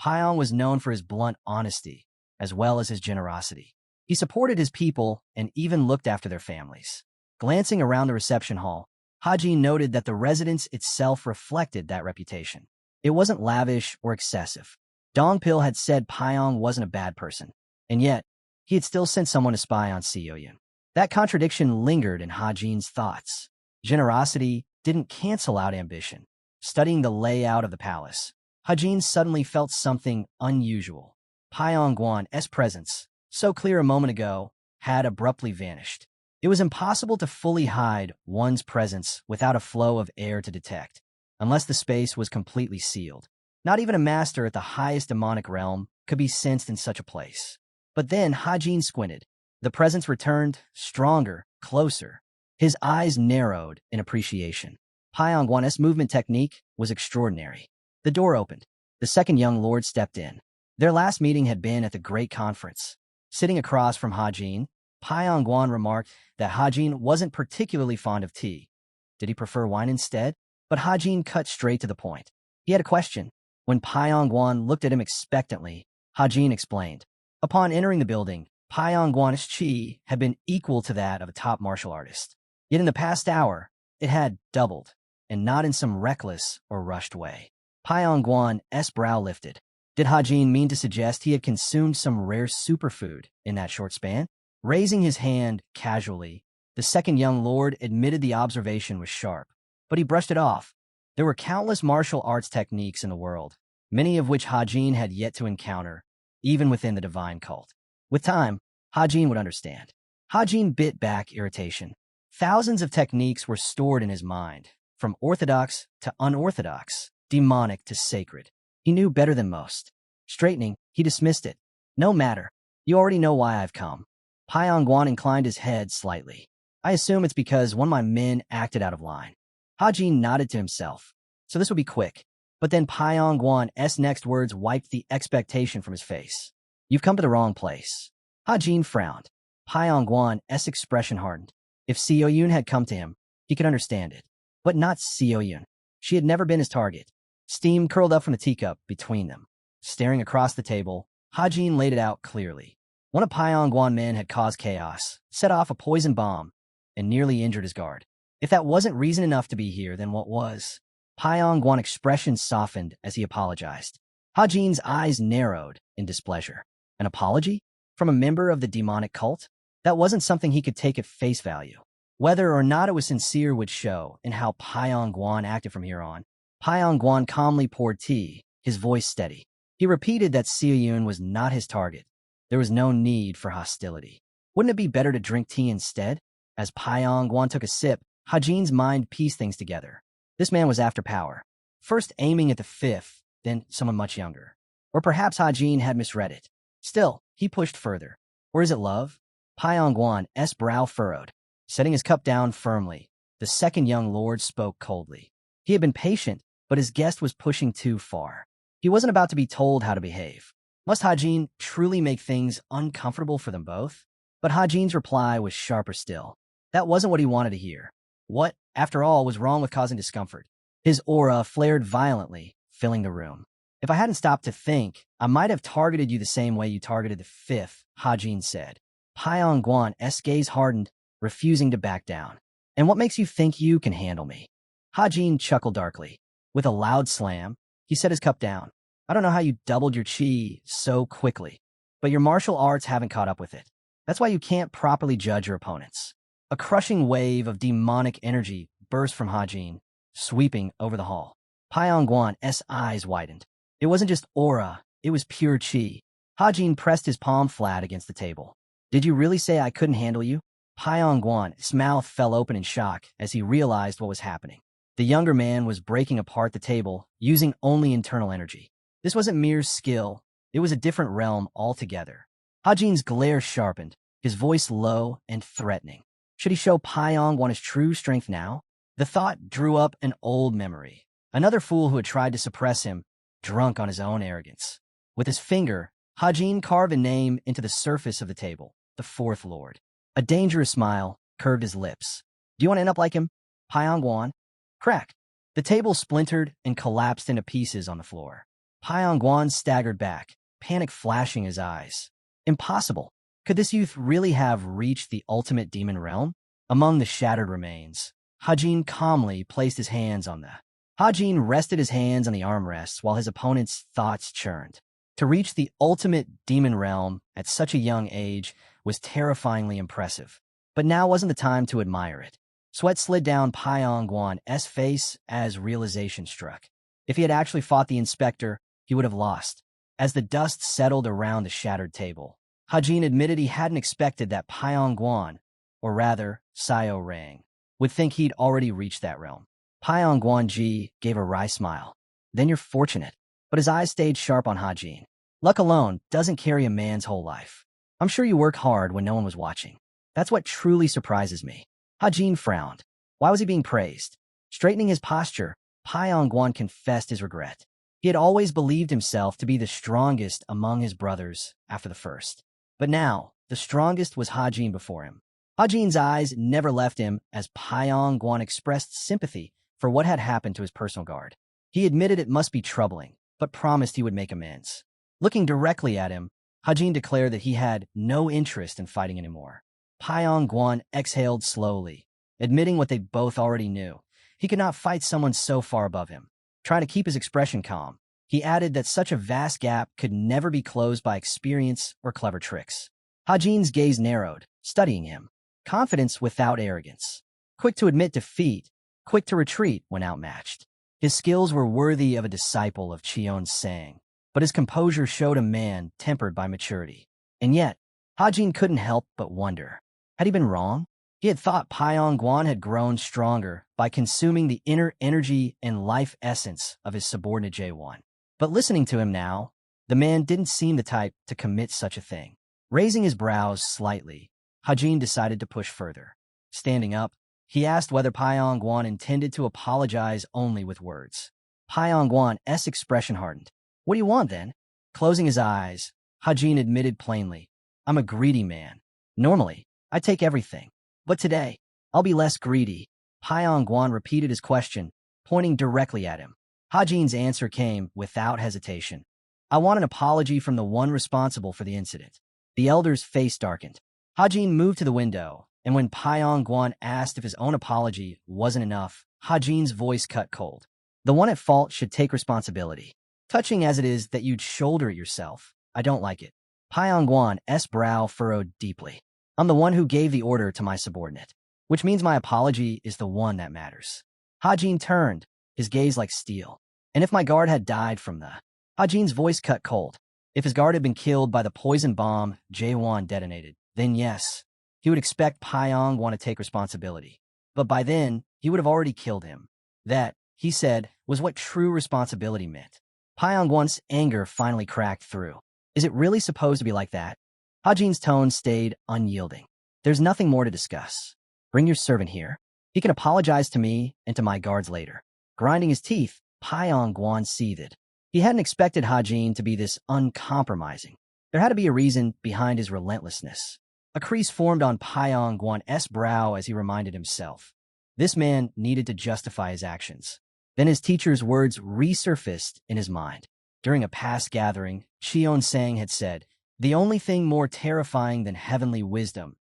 Pyong was known for his blunt honesty, as well as his generosity. He supported his people and even looked after their families. Glancing around the reception hall, Hajin noted that the residence itself reflected that reputation. It wasn't lavish or excessive. Dongpil had said Pyong wasn't a bad person, and yet he had still sent someone to spy on Sioyun. That contradiction lingered in Hajin's thoughts. Generosity didn't cancel out ambition. Studying the layout of the palace, Hajin suddenly felt something unusual. Pyong Guan's presence, so clear a moment ago, had abruptly vanished. It was impossible to fully hide one's presence without a flow of air to detect, unless the space was completely sealed. Not even a master at the highest demonic realm could be sensed in such a place. But then Hajin squinted. The presence returned, stronger, closer. His eyes narrowed in appreciation. Pyong Guan's movement technique was extraordinary. The door opened. The second young lord stepped in. Their last meeting had been at the great conference. Sitting across from Hajin, Pyong Guan remarked that Hajin wasn't particularly fond of tea. Did he prefer wine instead? But Hajin cut straight to the point. He had a question. When Pyong Guan looked at him expectantly, Hajin explained. Upon entering the building, Pyong Guan's chi had been equal to that of a top martial artist. Yet in the past hour, it had doubled, and not in some reckless or rushed way. Pyong Guan's brow lifted. Did Hajin mean to suggest he had consumed some rare superfood in that short span? Raising his hand casually, the second young lord admitted the observation was sharp, but he brushed it off. There were countless martial arts techniques in the world, many of which Hajin had yet to encounter, even within the divine cult. With time, Hajin would understand. Hajin bit back irritation. Thousands of techniques were stored in his mind, from orthodox to unorthodox, demonic to sacred. He knew better than most. Straightening, he dismissed it. No matter. You already know why I've come. Pyong Guan inclined his head slightly. I assume it's because one of my men acted out of line. Hajin nodded to himself. So this would be quick. But then Pyong Guan's next words wiped the expectation from his face. You've come to the wrong place. Hajin frowned. Pyong Guan's expression hardened. If Sioyun had come to him, he could understand it. But not Sioyun. She had never been his target. Steam curled up from the teacup between them. Staring across the table, Hajin laid it out clearly. One of Pyong Guan's men had caused chaos, set off a poison bomb, and nearly injured his guard. If that wasn't reason enough to be here, then what was? Pyong Guan's expression softened as he apologized. Hajin's eyes narrowed in displeasure. An apology? From a member of the demonic cult? That wasn't something he could take at face value. Whether or not it was sincere would show in how Pyong Guan acted from here on. Pyong Guan calmly poured tea, his voice steady. He repeated that Sioyun was not his target. There was no need for hostility. Wouldn't it be better to drink tea instead? As Pyong Guan took a sip, Hajin's mind pieced things together. This man was after power. First aiming at the fifth, then someone much younger. Or perhaps Hajin had misread it. Still, he pushed further. Or is it love? Pyong Guan's brow furrowed. Setting his cup down firmly, the second young lord spoke coldly. He had been patient, but his guest was pushing too far. He wasn't about to be told how to behave. Must Hajin truly make things uncomfortable for them both? But Hajin's reply was sharper still. That wasn't what he wanted to hear. What, after all, was wrong with causing discomfort? His aura flared violently, filling the room. If I hadn't stopped to think, I might have targeted you the same way you targeted the fifth, Hajin said. Pyong Guan's gaze hardened, refusing to back down. And what makes you think you can handle me? Hajin chuckled darkly. With a loud slam, he set his cup down. I don't know how you doubled your chi so quickly, but your martial arts haven't caught up with it. That's why you can't properly judge your opponents. A crushing wave of demonic energy burst from Hajin, sweeping over the hall. Pyongwan's eyes widened. It wasn't just aura, it was pure chi. Hajin pressed his palm flat against the table. Did you really say I couldn't handle you? Pyongwan's mouth fell open in shock as he realized what was happening. The younger man was breaking apart the table, using only internal energy. This wasn't mere skill, it was a different realm altogether. Hajin's glare sharpened, his voice low and threatening. Should he show Pyongwan his true strength now? The thought drew up an old memory. Another fool who had tried to suppress him, drunk on his own arrogance. With his finger, Hajin carved a name into the surface of the table, the Fourth Lord. A dangerous smile curved his lips. Do you want to end up like him? Pyongwan? Crack. The table splintered and collapsed into pieces on the floor. Pyongwan staggered back, panic flashing his eyes. Impossible. Could this youth really have reached the ultimate demon realm? Among the shattered remains, Hajin calmly placed his hands on the... Hajin rested his hands on the armrests while his opponent's thoughts churned. To reach the ultimate demon realm at such a young age was terrifyingly impressive. But now wasn't the time to admire it. Sweat slid down Pyongwan's face as realization struck. If he had actually fought the inspector, he would have lost. As the dust settled around the shattered table, Hajin admitted he hadn't expected that Pyongwan, or rather, Sayo Rang, would think he'd already reached that realm. Pyongwan gave a wry smile. Then you're fortunate. But his eyes stayed sharp on Hajin. Luck alone doesn't carry a man's whole life. I'm sure you work hard when no one was watching. That's what truly surprises me. Hajin frowned. Why was he being praised? Straightening his posture, Pyongwan confessed his regret. He had always believed himself to be the strongest among his brothers after the first. But now, the strongest was Hajin before him. Hajin's eyes never left him as Pyongwan expressed sympathy for what had happened to his personal guard. He admitted it must be troubling, but promised he would make amends. Looking directly at him, Hajin declared that he had no interest in fighting anymore. Pyongwan exhaled slowly, admitting what they both already knew. He could not fight someone so far above him. Trying to keep his expression calm, he added that such a vast gap could never be closed by experience or clever tricks. Hajin's gaze narrowed, studying him. Confidence without arrogance. Quick to admit defeat, quick to retreat when outmatched. His skills were worthy of a disciple of Cheon Sang, but his composure showed a man tempered by maturity. And yet, Hajin couldn't help but wonder. Had he been wrong? He had thought Pyongwan had grown stronger by consuming the inner energy and life essence of his subordinate J1. But listening to him now, the man didn't seem the type to commit such a thing. Raising his brows slightly, Hajin decided to push further. Standing up, he asked whether Pyongwan intended to apologize only with words. Pyongwan's expression hardened. What do you want, then? Closing his eyes, Hajin admitted plainly, I'm a greedy man. Normally, I take everything. But today, I'll be less greedy. Pyongwan repeated his question, pointing directly at him. Hajin's answer came without hesitation. I want an apology from the one responsible for the incident. The elder's face darkened. Hajin moved to the window, and when Pyongwan asked if his own apology wasn't enough, Hajin's voice cut cold. The one at fault should take responsibility. Touching as it is that you'd shoulder it yourself, I don't like it. Pyongwan's brow furrowed deeply. I'm the one who gave the order to my subordinate, which means my apology is the one that matters. Hajin turned, his gaze like steel. And if my guard had died from the... Hajin's voice cut cold. If his guard had been killed by the poison bomb Jaewon detonated, then yes, he would expect Pyongwan to take responsibility. But by then, he would have already killed him. That, he said, was what true responsibility meant. Pyongwan's anger finally cracked through. Is it really supposed to be like that? Hajin's tone stayed unyielding. There's nothing more to discuss. Bring your servant here. He can apologize to me and to my guards later. Grinding his teeth, Pyongwan seethed. He hadn't expected Hajin to be this uncompromising. There had to be a reason behind his relentlessness. A crease formed on Pyongwan's brow as he reminded himself. This man needed to justify his actions. Then his teacher's words resurfaced in his mind. During a past gathering, Cheon Sang had said, the only thing more terrifying than heavenly wisdom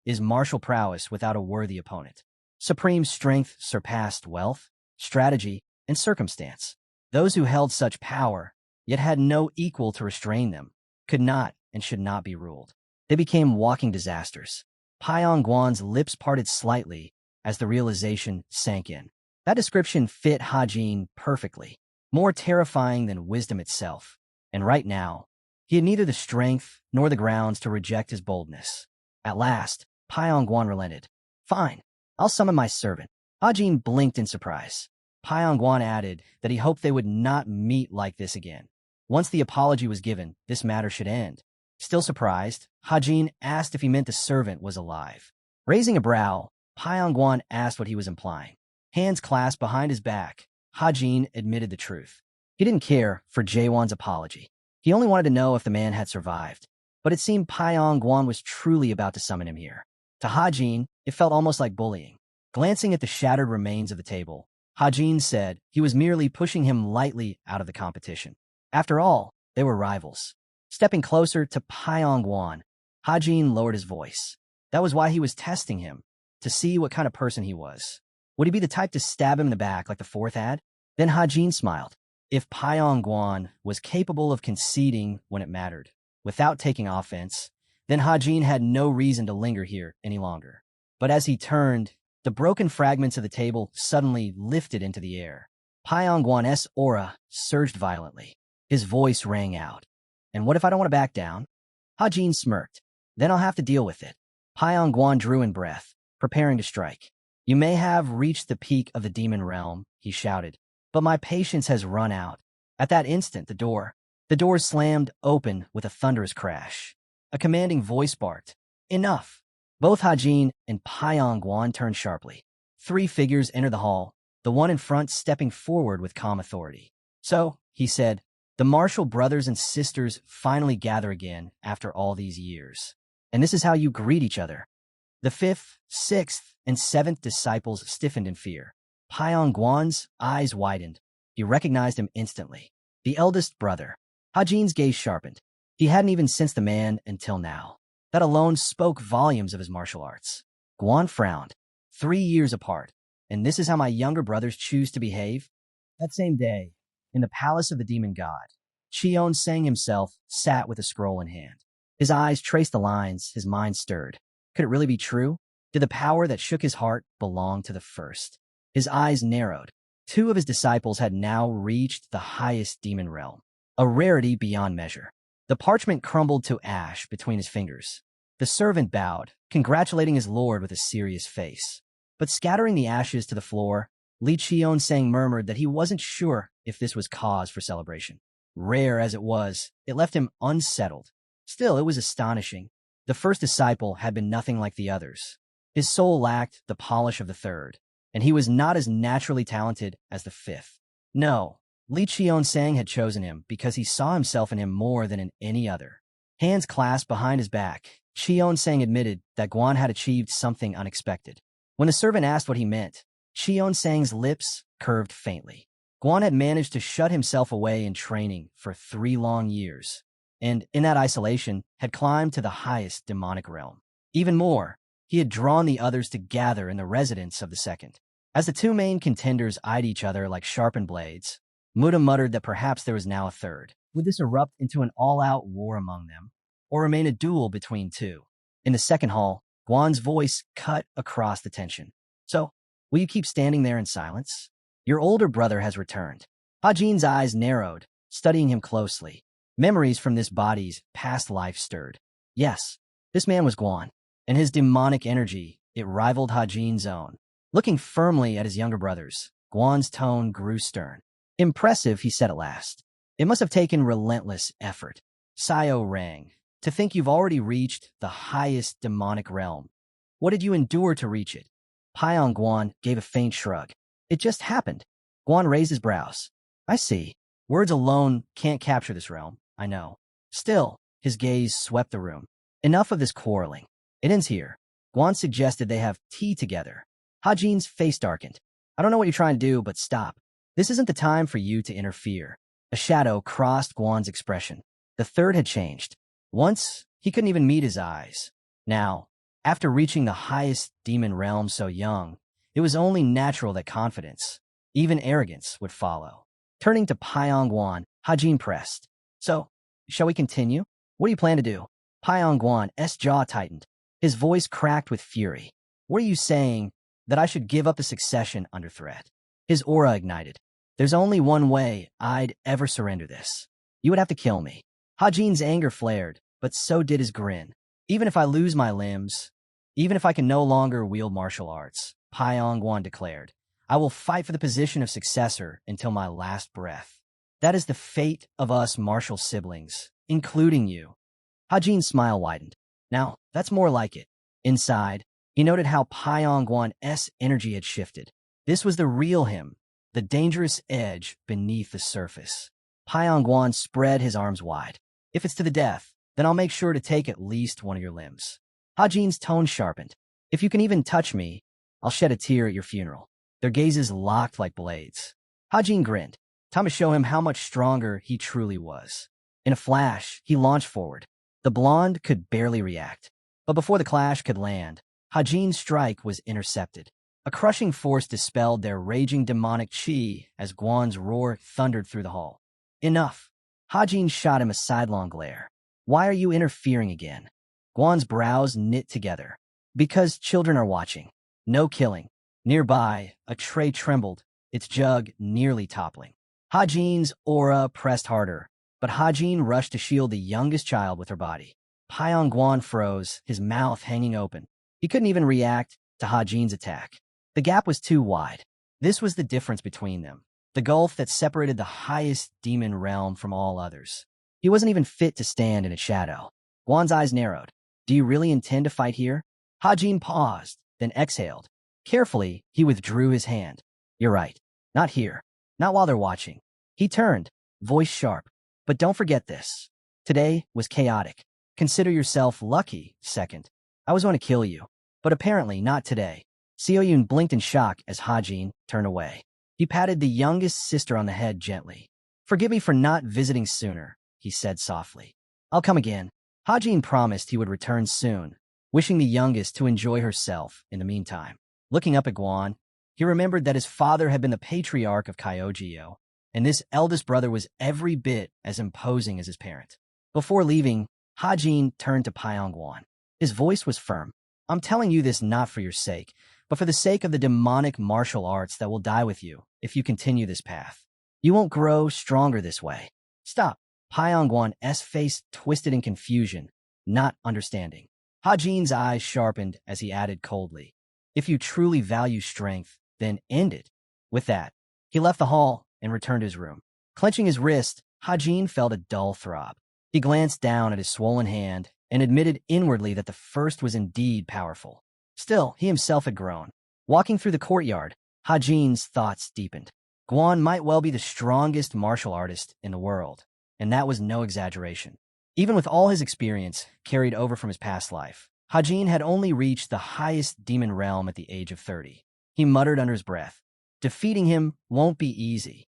is martial prowess without a worthy opponent. Supreme strength surpassed wealth, strategy, and circumstance. Those who held such power, yet had no equal to restrain them, could not and should not be ruled. They became walking disasters. Pyong Guan's lips parted slightly as the realization sank in. That description fit Hajin perfectly, more terrifying than wisdom itself. And right now, he had neither the strength nor the grounds to reject his boldness. At last, Pyong Guan relented. Fine, I'll summon my servant. Hajin blinked in surprise. Pyong Guan added that he hoped they would not meet like this again. Once the apology was given, this matter should end. Still surprised, Hajin asked if he meant the servant was alive. Raising a brow, Pyong Guan asked what he was implying. Hands clasped behind his back, Hajin admitted the truth. He didn't care for Jaewon's apology. He only wanted to know if the man had survived. But it seemed Pyong Guan was truly about to summon him here. To Hajin, it felt almost like bullying. Glancing at the shattered remains of the table, Hajin said he was merely pushing him lightly out of the competition. After all, they were rivals. Stepping closer to Pyong Guan, Hajin lowered his voice. That was why he was testing him, to see what kind of person he was. Would he be the type to stab him in the back like the fourth had? Then Hajin smiled. If Pyong Guan was capable of conceding when it mattered, without taking offense, then Hajin had no reason to linger here any longer. But as he turned, the broken fragments of the table suddenly lifted into the air. Pyong Guan's aura surged violently. His voice rang out. And what if I don't want to back down? Hajin smirked. Then I'll have to deal with it. Pyong Guan drew in breath, preparing to strike. You may have reached the peak of the demon realm, he shouted, but my patience has run out. At that instant, the door slammed open with a thunderous crash. A commanding voice barked, Enough! Both Hajin and Pyong Guan turned sharply. 3 figures entered the hall, the one in front stepping forward with calm authority. So, he said, the Marshall brothers and sisters finally gather again after all these years. And this is how you greet each other. The 5th, 6th, and 7th disciples stiffened in fear. Pyong Guan's eyes widened. He recognized him instantly. The eldest brother. Hajin's gaze sharpened. He hadn't even sensed the man until now. That alone spoke volumes of his martial arts. Guan frowned. 3 years apart. And this is how my younger brothers choose to behave? That same day, in the palace of the demon god, Cheon Sang himself sat with a scroll in hand. His eyes traced the lines, his mind stirred. Could it really be true? Did the power that shook his heart belong to the first? His eyes narrowed. 2 of his disciples had now reached the highest demon realm, a rarity beyond measure. The parchment crumbled to ash between his fingers. The servant bowed, congratulating his lord with a serious face. But scattering the ashes to the floor, Li Cheon-sang murmured that he wasn't sure if this was cause for celebration. Rare as it was, it left him unsettled. Still, it was astonishing. The first disciple had been nothing like the others. His soul lacked the polish of the third, and he was not as naturally talented as the 5th. No, Li Cheon-sang had chosen him because he saw himself in him more than in any other. Hands clasped behind his back, Cheon-sang admitted that Guan had achieved something unexpected. When the servant asked what he meant, Cheon-sang's lips curved faintly. Guan had managed to shut himself away in training for 3 long years, and in that isolation had climbed to the highest demonic realm. Even more, he had drawn the others to gather in the residence of the second. As the 2 main contenders eyed each other like sharpened blades, Muda muttered that perhaps there was now a third. Would this erupt into an all-out war among them, or remain a duel between 2? In the second hall, Guan's voice cut across the tension. So, will you keep standing there in silence? Your older brother has returned. Hajin's eyes narrowed, studying him closely. Memories from this body's past life stirred. Yes, this man was Guan, and his demonic energy, it rivaled Hajin's own. Looking firmly at his younger brothers, Guan's tone grew stern. Impressive, he said at last. It must have taken relentless effort. Sayo rang. To think you've already reached the highest demonic realm. What did you endure to reach it? Pyong Guan gave a faint shrug. It just happened. Guan raised his brows. I see. Words alone can't capture this realm, I know. Still, his gaze swept the room. Enough of this quarreling. It ends here. Guan suggested they have tea together. Hajin's face darkened. I don't know what you're trying to do, but stop. This isn't the time for you to interfere. A shadow crossed Guan's expression. The third had changed. Once, he couldn't even meet his eyes. Now, after reaching the highest demon realm so young, it was only natural that confidence, even arrogance, would follow. Turning to Pyong Guan, Hajin pressed. So, shall we continue? What do you plan to do? Pyongguan's jaw tightened. His voice cracked with fury. What are you saying? That I should give up the succession under threat? His aura ignited. There's only one way I'd ever surrender this. You would have to kill me. Hajin's anger flared, but so did his grin. Even if I lose my limbs, even if I can no longer wield martial arts, Pyongguan declared, I will fight for the position of successor until my last breath. That is the fate of us martial siblings, including you. Hajin's smile widened. Now, that's more like it. Inside, he noted how Pyongguan's energy had shifted. This was the real him, the dangerous edge beneath the surface. Pyongguan spread his arms wide. If it's to the death, then I'll make sure to take at least one of your limbs. Hajin's tone sharpened. If you can even touch me, I'll shed a tear at your funeral. Their gazes locked like blades. Hajin grinned. Time to show him how much stronger he truly was. In a flash, he launched forward. The blonde could barely react. But before the clash could land, Hajin's strike was intercepted. A crushing force dispelled their raging demonic chi as Guan's roar thundered through the hall. Enough. Hajin shot him a sidelong glare. Why are you interfering again? Guan's brows knit together. Because children are watching. No killing. Nearby, a tray trembled, its jug nearly toppling. Hajin's aura pressed harder, but Hajin rushed to shield the youngest child with her body. Pyongguan froze, his mouth hanging open. He couldn't even react to Hajin's attack. The gap was too wide. This was the difference between them, the gulf that separated the highest demon realm from all others. He wasn't even fit to stand in its shadow. Guan's eyes narrowed. Do you really intend to fight here? Hajin paused, then exhaled. Carefully, he withdrew his hand. You're right. Not here. Not while they're watching. He turned, voice sharp. But don't forget this. Today was chaotic. Consider yourself lucky, second. I was going to kill you. But apparently not today. Sioyun blinked in shock as Hajin turned away. He patted the youngest sister on the head gently. Forgive me for not visiting sooner, he said softly. I'll come again. Hajin promised he would return soon, wishing the youngest to enjoy herself in the meantime. Looking up at Guan, he remembered that his father had been the patriarch of Kyogyo, and this eldest brother was every bit as imposing as his parent. Before leaving, Hajin turned to Pyongguan. His voice was firm. I'm telling you this not for your sake, but for the sake of the demonic martial arts that will die with you if you continue this path. You won't grow stronger this way. Stop. Pyongguan's face twisted in confusion, not understanding. Hajin's eyes sharpened as he added coldly, if you truly value strength, then end it. With that, he left the hall and returned to his room. Clenching his wrist, Hajin felt a dull throb. He glanced down at his swollen hand and admitted inwardly that the first was indeed powerful. Still, he himself had grown. Walking through the courtyard, Hajin's thoughts deepened. Guan might well be the strongest martial artist in the world, and that was no exaggeration. Even with all his experience carried over from his past life, Hajin had only reached the highest demon realm at the age of 30. He muttered under his breath, defeating him won't be easy.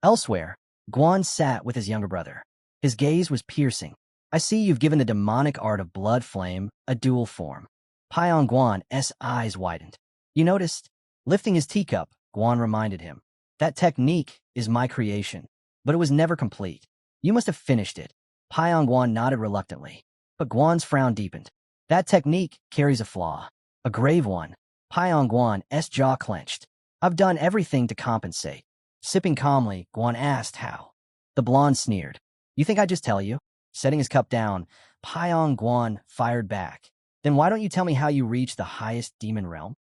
Elsewhere, Guan sat with his younger brother. His gaze was piercing. I see you've given the demonic art of blood flame a dual form. Pyongguan's eyes widened. You noticed? Lifting his teacup, Guan reminded him. That technique is my creation, but it was never complete. You must have finished it. Pyongguan nodded reluctantly, but Guan's frown deepened. That technique carries a flaw, a grave one. Pyongguan's jaw clenched. I've done everything to compensate. Sipping calmly, Guan asked how. The blonde sneered. You think I'd just tell you? Setting his cup down, Pyongguan fired back. Then why don't you tell me how you reached the highest demon realm?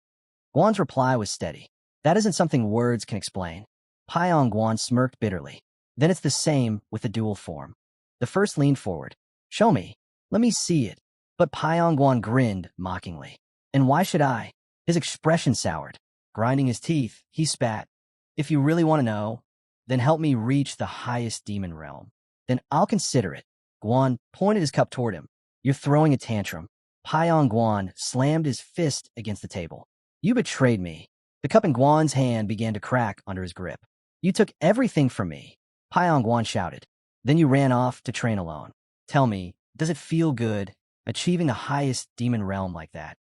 Guan's reply was steady. That isn't something words can explain. Pyongguan smirked bitterly. Then it's the same with the dual form. The first leaned forward. Show me. Let me see it. But Pyongguan grinned mockingly. And why should I? His expression soured. Grinding his teeth, he spat. If you really want to know, then help me reach the highest demon realm. Then I'll consider it. Guan pointed his cup toward him. You're throwing a tantrum. Pyongguan slammed his fist against the table. You betrayed me. The cup in Guan's hand began to crack under his grip. You took everything from me. Pyongguan shouted. Then you ran off to train alone. Tell me, does it feel good, achieving the highest demon realm like that?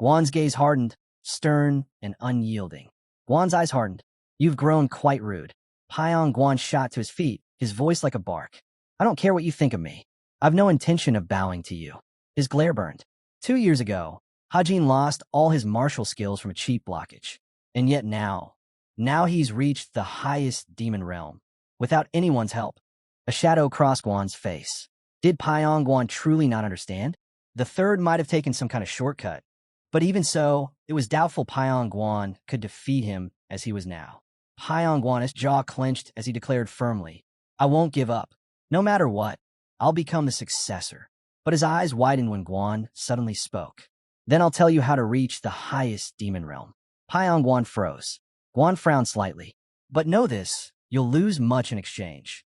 Guan's gaze hardened, stern and unyielding. Guan's eyes hardened. You've grown quite rude. Pyongguan shot to his feet, his voice like a bark. I don't care what you think of me. I've no intention of bowing to you. His glare burned. 2 years ago, Hajin lost all his martial skills from a cheap blockage. And yet now he's reached the highest demon realm, without anyone's help. A shadow crossed Guan's face. Did Pyong Guan truly not understand? The third might have taken some kind of shortcut, but even so, it was doubtful Pyong Guan could defeat him as he was now. Pyong Guan's jaw clenched as he declared firmly, I won't give up. No matter what, I'll become the successor. But his eyes widened when Guan suddenly spoke. Then I'll tell you how to reach the highest demon realm. Pyong Guan froze. Guan frowned slightly. But know this, you'll lose much in exchange.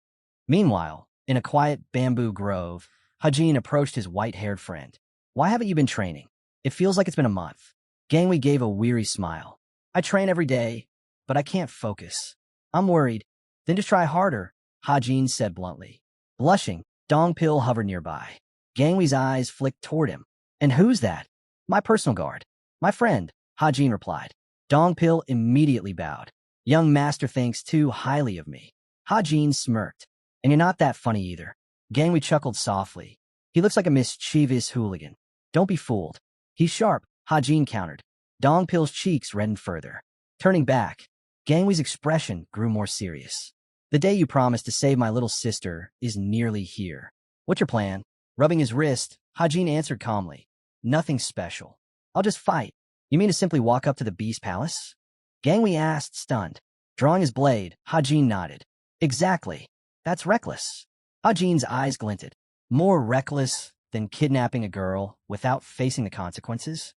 Meanwhile, in a quiet bamboo grove, Hajin approached his white-haired friend. Why haven't you been training? It feels like it's been a month. Gangwei gave a weary smile. I train every day, but I can't focus. I'm worried. Then just try harder, Hajin said bluntly. Blushing, Dongpil hovered nearby. Gangwei's eyes flicked toward him. And who's that? My personal guard. My friend, Hajin replied. Dongpil immediately bowed. Young master thinks too highly of me. Hajin smirked. And you're not that funny either. Gangwei chuckled softly. He looks like a mischievous hooligan. Don't be fooled. He's sharp, Hajin countered. Dongpil's cheeks reddened further. Turning back, Gangwei's expression grew more serious. The day you promised to save my little sister is nearly here. What's your plan? Rubbing his wrist, Hajin answered calmly. Nothing special. I'll just fight. You mean to simply walk up to the Beast Palace? Gangwei asked, stunned. Drawing his blade, Hajin nodded. Exactly. That's reckless. Hajin's eyes glinted. More reckless than kidnapping a girl without facing the consequences?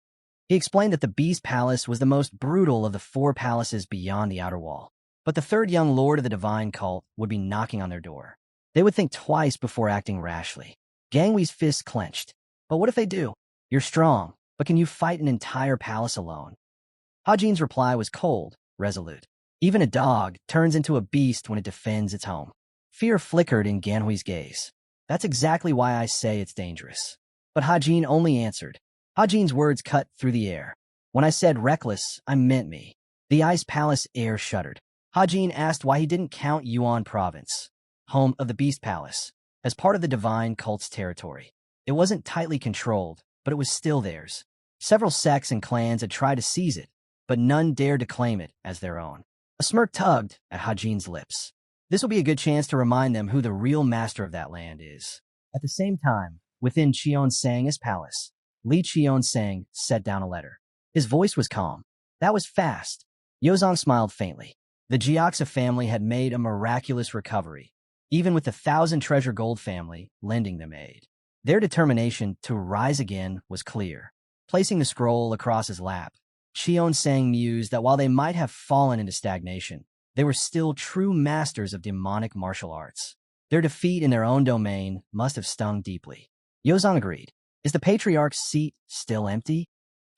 He explained that the Beast Palace was the most brutal of the 4 palaces beyond the outer wall. But the third young lord of the divine cult would be knocking on their door. They would think twice before acting rashly. Gangwei's fists clenched. But what if they do? You're strong, but can you fight an entire palace alone? Hajin's reply was cold, resolute. Even a dog turns into a beast when it defends its home. Fear flickered in Gangwei's gaze. That's exactly why I say it's dangerous. But Hajin only answered. Hajin's words cut through the air. When I said reckless, I meant me. The Ice Palace air shuddered. Hajin asked why he didn't count Yuan Province, home of the Beast Palace, as part of the divine cult's territory. It wasn't tightly controlled, but it was still theirs. Several sects and clans had tried to seize it, but none dared to claim it as their own. A smirk tugged at Hajin's lips. This will be a good chance to remind them who the real master of that land is. At the same time, within Cheonsang's palace, Li Cheonsang set down a letter. His voice was calm. That was fast. Yozong smiled faintly. The Jiaxa family had made a miraculous recovery, even with the 1,000-treasure gold family lending them aid. Their determination to rise again was clear. Placing the scroll across his lap, Cheonsang mused that while they might have fallen into stagnation, they were still true masters of demonic martial arts. Their defeat in their own domain must have stung deeply. Yozong agreed. Is the patriarch's seat still empty?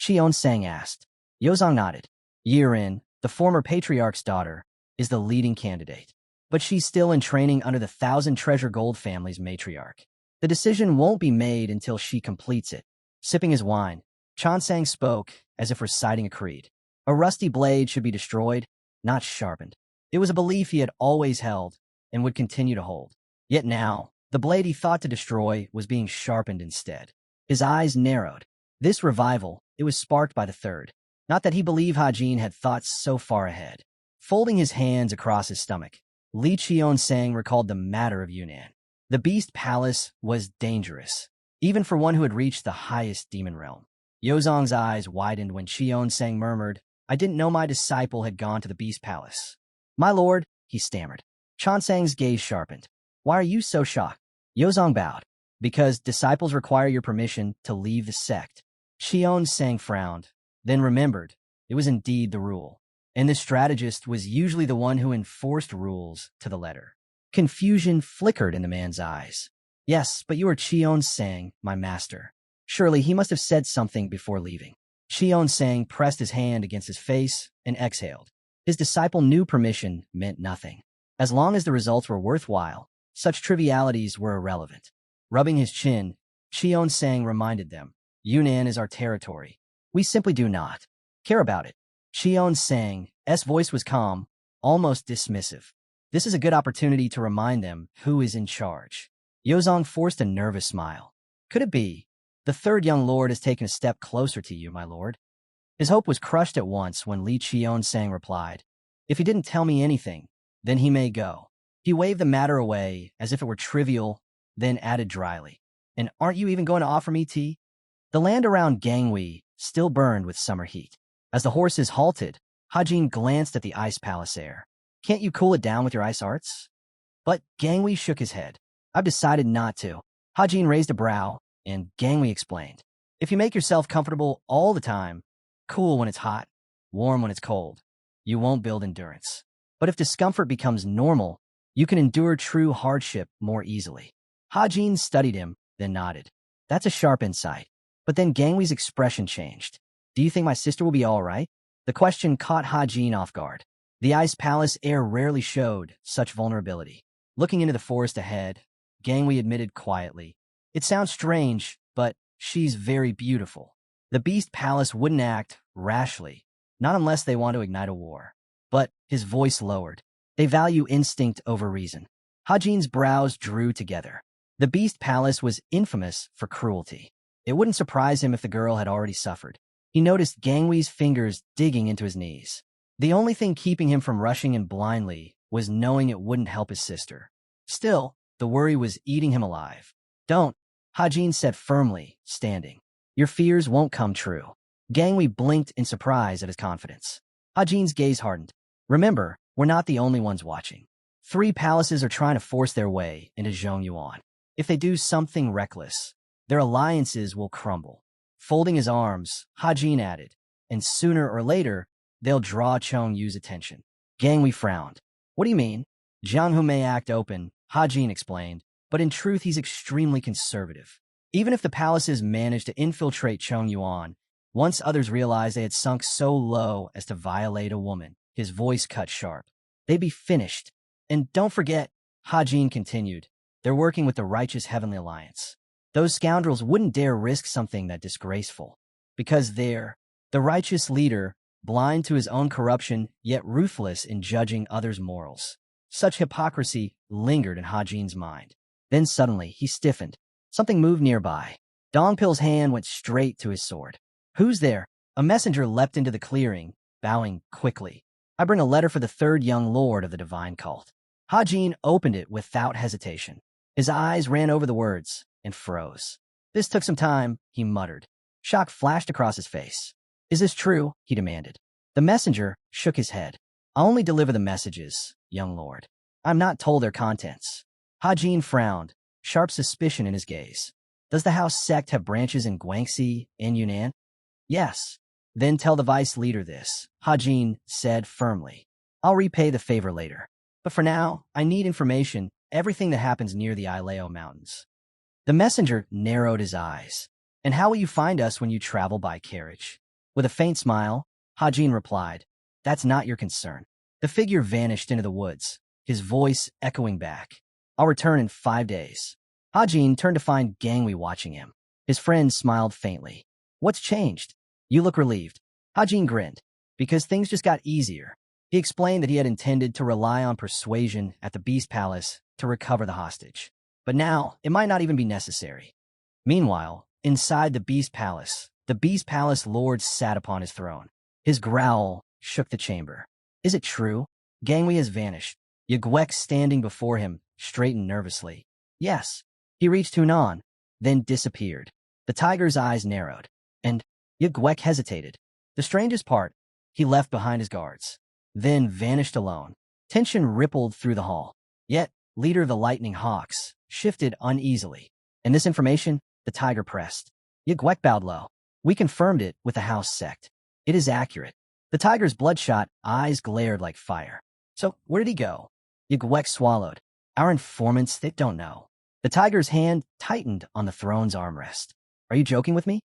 Cheonsang asked. Yozong nodded. Yirin, the former patriarch's daughter, is the leading candidate. But she's still in training under the 1,000-treasure gold family's matriarch. The decision won't be made until she completes it. Sipping his wine, Chonsang spoke as if reciting a creed. A rusty blade should be destroyed, not sharpened. It was a belief he had always held and would continue to hold. Yet now, the blade he thought to destroy was being sharpened instead. His eyes narrowed. This revival, it was sparked by the third. Not that he believed Hajin had thoughts so far ahead. Folding his hands across his stomach, Li Cheonsang recalled the matter of Yunnan. The Beast Palace was dangerous, even for one who had reached the highest demon realm. Yozong's eyes widened when Cheonsang murmured, I didn't know my disciple had gone to the Beast Palace. My lord, he stammered. Chonsang's gaze sharpened. Why are you so shocked? Yozong bowed. Because disciples require your permission to leave the sect. Cheonsang frowned, then remembered. It was indeed the rule. And the strategist was usually the one who enforced rules to the letter. Confusion flickered in the man's eyes. Yes, but you are Cheonsang, my master. Surely he must have said something before leaving. Cheonsang pressed his hand against his face and exhaled. His disciple knew permission meant nothing. As long as the results were worthwhile, such trivialities were irrelevant. Rubbing his chin, Cheonsang reminded them, Yunnan is our territory. We simply do not care about it. Cheonsang's voice was calm, almost dismissive. This is a good opportunity to remind them who is in charge. Yozong forced a nervous smile. Could it be The third young lord has taken a step closer to you, my lord. His hope was crushed at once when Li Qionsang replied, if he didn't tell me anything, then he may go. He waved the matter away as if it were trivial, then added dryly, and aren't you even going to offer me tea? The land around Gangwei still burned with summer heat. As the horses halted, Hajin glanced at the ice palace air. Can't you cool it down with your ice arts? But Gangwei shook his head. I've decided not to. Hajin raised a brow, and Gangwei explained. If you make yourself comfortable all the time, cool when it's hot, warm when it's cold, you won't build endurance. But if discomfort becomes normal, you can endure true hardship more easily. Hajin studied him, then nodded. That's a sharp insight. But then Gangwei's expression changed. Do you think my sister will be all right? The question caught Hajin off guard. The ice palace air rarely showed such vulnerability. Looking into the forest ahead, Gangwei admitted quietly, it sounds strange, but she's very beautiful. The beast palace wouldn't act rashly, not unless they want to ignite a war. But his voice lowered. They value instinct over reason. Hajin's brows drew together. The beast palace was infamous for cruelty. It wouldn't surprise him if the girl had already suffered. He noticed Gangwei's fingers digging into his knees. The only thing keeping him from rushing in blindly was knowing it wouldn't help his sister. Still, the worry was eating him alive. Don't, Hajin said firmly, standing. Your fears won't come true. Gangwei blinked in surprise at his confidence. Hajin's gaze hardened. Remember, we're not the only ones watching. 3 palaces are trying to force their way into Zhongyuan. If they do something reckless, their alliances will crumble. Folding his arms, Hajin added, and sooner or later, they'll draw Chong Yu's attention. Gangwei frowned. What do you mean? Jiang Hu may act open, Hajin explained, but in truth he's extremely conservative. Even if the palaces managed to infiltrate Chongyuan, once others realized they had sunk so low as to violate a woman, his voice cut sharp. They'd be finished. And don't forget, Hajin continued, they're working with the righteous Heavenly Alliance. Those scoundrels wouldn't dare risk something that disgraceful. Because they're the righteous leader, blind to his own corruption, yet ruthless in judging others' morals. Such hypocrisy lingered in Hajin's mind. Then suddenly, he stiffened. Something moved nearby. Dongpil's hand went straight to his sword. Who's there? A messenger leapt into the clearing, bowing quickly. I bring a letter for the third young lord of the divine cult. Hajin opened it without hesitation. His eyes ran over the words and froze. This took some time, he muttered. Shock flashed across his face. Is this true? He demanded. The messenger shook his head. I'll only deliver the messages, young lord. I'm not told their contents. Hajin frowned, sharp suspicion in his gaze. Does the house sect have branches in Guangxi and Yunnan? Yes. Then tell the vice leader this, Hajin said firmly. I'll repay the favor later. But for now, I need information, everything that happens near the Ileo Mountains. The messenger narrowed his eyes. And how will you find us when you travel by carriage? With a faint smile, Hajin replied, That's not your concern. The figure vanished into the woods, his voice echoing back. I'll return in 5 days. Hajin turned to find Gangwei watching him. His friend smiled faintly. What's changed? You look relieved. Hajin grinned. Because things just got easier. He explained that he had intended to rely on persuasion at the Beast Palace to recover the hostage. But now, it might not even be necessary. Meanwhile, inside the Beast Palace Lord sat upon his throne. His growl shook the chamber. Is it true? Gangwei has vanished. Yigwek standing before him, straightened nervously. Yes. He reached Hunan, then disappeared. The tiger's eyes narrowed, and Yigwek hesitated. The strangest part, he left behind his guards, then vanished alone. Tension rippled through the hall. Yet, leader of the Lightning Hawks shifted uneasily. And this information, the tiger pressed. Yigwek bowed low. We confirmed it with the house sect. It is accurate. The tiger's bloodshot eyes glared like fire. So, where did he go? Yigwek swallowed. Our informants, they don't know. The tiger's hand tightened on the throne's armrest. Are you joking with me?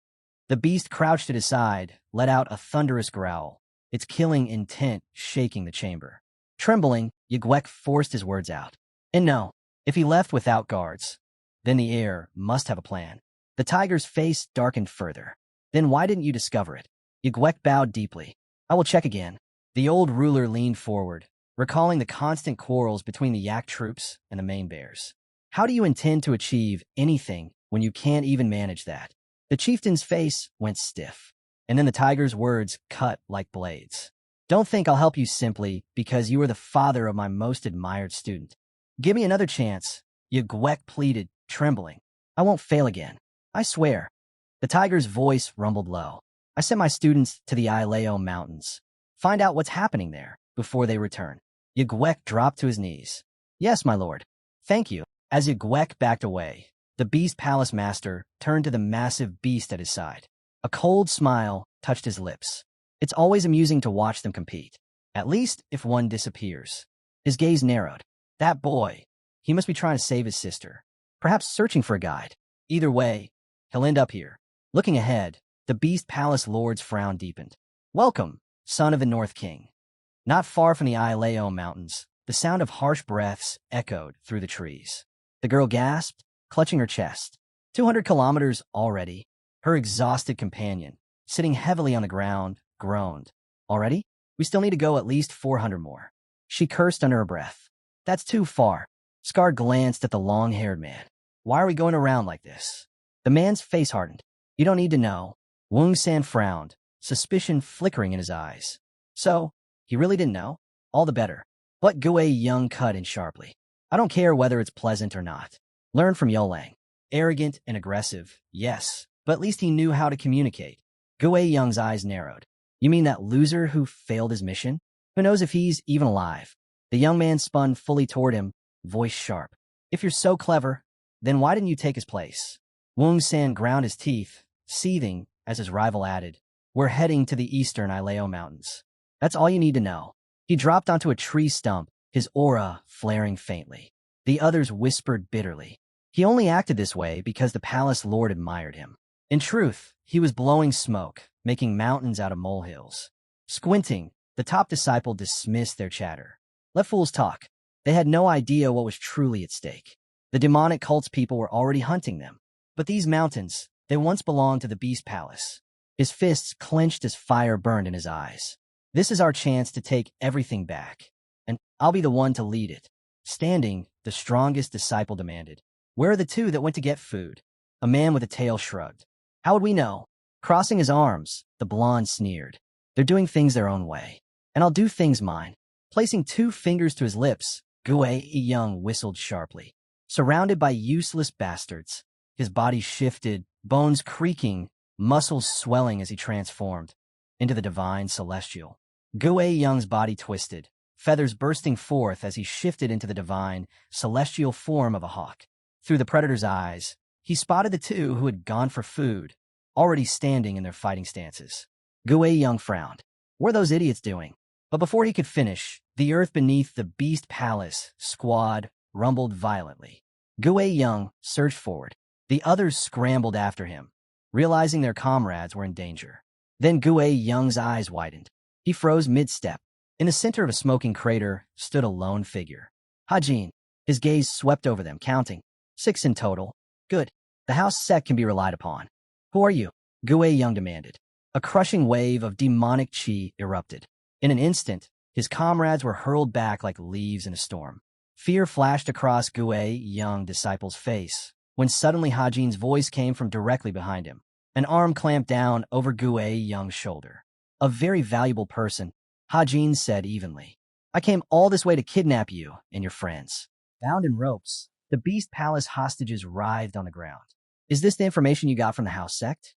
The beast crouched at his side, let out a thunderous growl, its killing intent shaking the chamber. Trembling, Yigwek forced his words out. And no, if he left without guards, then the heir must have a plan. The tiger's face darkened further. Then why didn't you discover it? Yigwek bowed deeply. I will check again. The old ruler leaned forward, recalling the constant quarrels between the Yak troops and the main bears. How do you intend to achieve anything when you can't even manage that? The chieftain's face went stiff, and then the tiger's words cut like blades. Don't think I'll help you simply because you are the father of my most admired student. Give me another chance, Yagwek pleaded, trembling. I won't fail again. I swear. The tiger's voice rumbled low. I sent my students to the Ileo Mountains. Find out what's happening there before they return. Yagwek dropped to his knees. Yes, my lord. Thank you. As Yagwek backed away, the Beast Palace Master turned to the massive beast at his side. A cold smile touched his lips. It's always amusing to watch them compete, at least if one disappears. His gaze narrowed. That boy. He must be trying to save his sister. Perhaps searching for a guide. Either way, he'll end up here. Looking ahead, the Beast Palace Lord's frown deepened. Welcome, son of the North King. Not far from the Ileo Mountains, the sound of harsh breaths echoed through the trees. The girl gasped, clutching her chest. 200 kilometers already. Her exhausted companion, sitting heavily on the ground, groaned. Already? We still need to go at least 400 more. She cursed under her breath. That's too far. Scar glanced at the long-haired man. Why are we going around like this? The man's face hardened. You don't need to know. Wung San frowned, suspicion flickering in his eyes. So, he really didn't know? All the better. But Gue Young cut in sharply. I don't care whether it's pleasant or not. Learn from Yolang. Arrogant and aggressive, yes, but at least he knew how to communicate. Gue Young's eyes narrowed. You mean that loser who failed his mission? Who knows if he's even alive? The young man spun fully toward him, voice sharp. If you're so clever, then why didn't you take his place? Wung San ground his teeth, seething as his rival added, We're heading to the eastern Ileo Mountains. That's all you need to know. He dropped onto a tree stump, his aura flaring faintly. The others whispered bitterly. He only acted this way because the palace lord admired him. In truth, he was blowing smoke, making mountains out of molehills. Squinting, the top disciple dismissed their chatter. Let fools talk. They had no idea what was truly at stake. The demonic cult's people were already hunting them. But these mountains, they once belonged to the Beast Palace. His fists clenched as fire burned in his eyes. This is our chance to take everything back. And I'll be the one to lead it. Standing, the strongest disciple demanded. Where are the two that went to get food? A man with a tail shrugged. How would we know? Crossing his arms, the blonde sneered. They're doing things their own way. And I'll do things mine. Placing 2 fingers to his lips, Gue Young whistled sharply. Surrounded by useless bastards, his body shifted, bones creaking, muscles swelling as he transformed into the divine celestial. Gue Young's body twisted, feathers bursting forth as he shifted into the divine, celestial form of a hawk. Through the predator's eyes, he spotted the 2 who had gone for food, already standing in their fighting stances. Gue Young frowned. What are those idiots doing? But before he could finish, the earth beneath the Beast Palace squad rumbled violently. Gue Young surged forward. The others scrambled after him, realizing their comrades were in danger. Then Gue Young's eyes widened. He froze mid-step. In the center of a smoking crater stood a lone figure. Hajin. His gaze swept over them, counting. 6 in total. Good. The house sect can be relied upon. Who are you? Gue Young demanded. A crushing wave of demonic chi erupted. In an instant, his comrades were hurled back like leaves in a storm. Fear flashed across Gue Young disciple's face, when suddenly Hajin's voice came from directly behind him. An arm clamped down over Gue Young's shoulder. A very valuable person, Hajin said evenly. I came all this way to kidnap you and your friends. Bound in ropes, the Beast Palace hostages writhed on the ground. Is this the information you got from the house sect?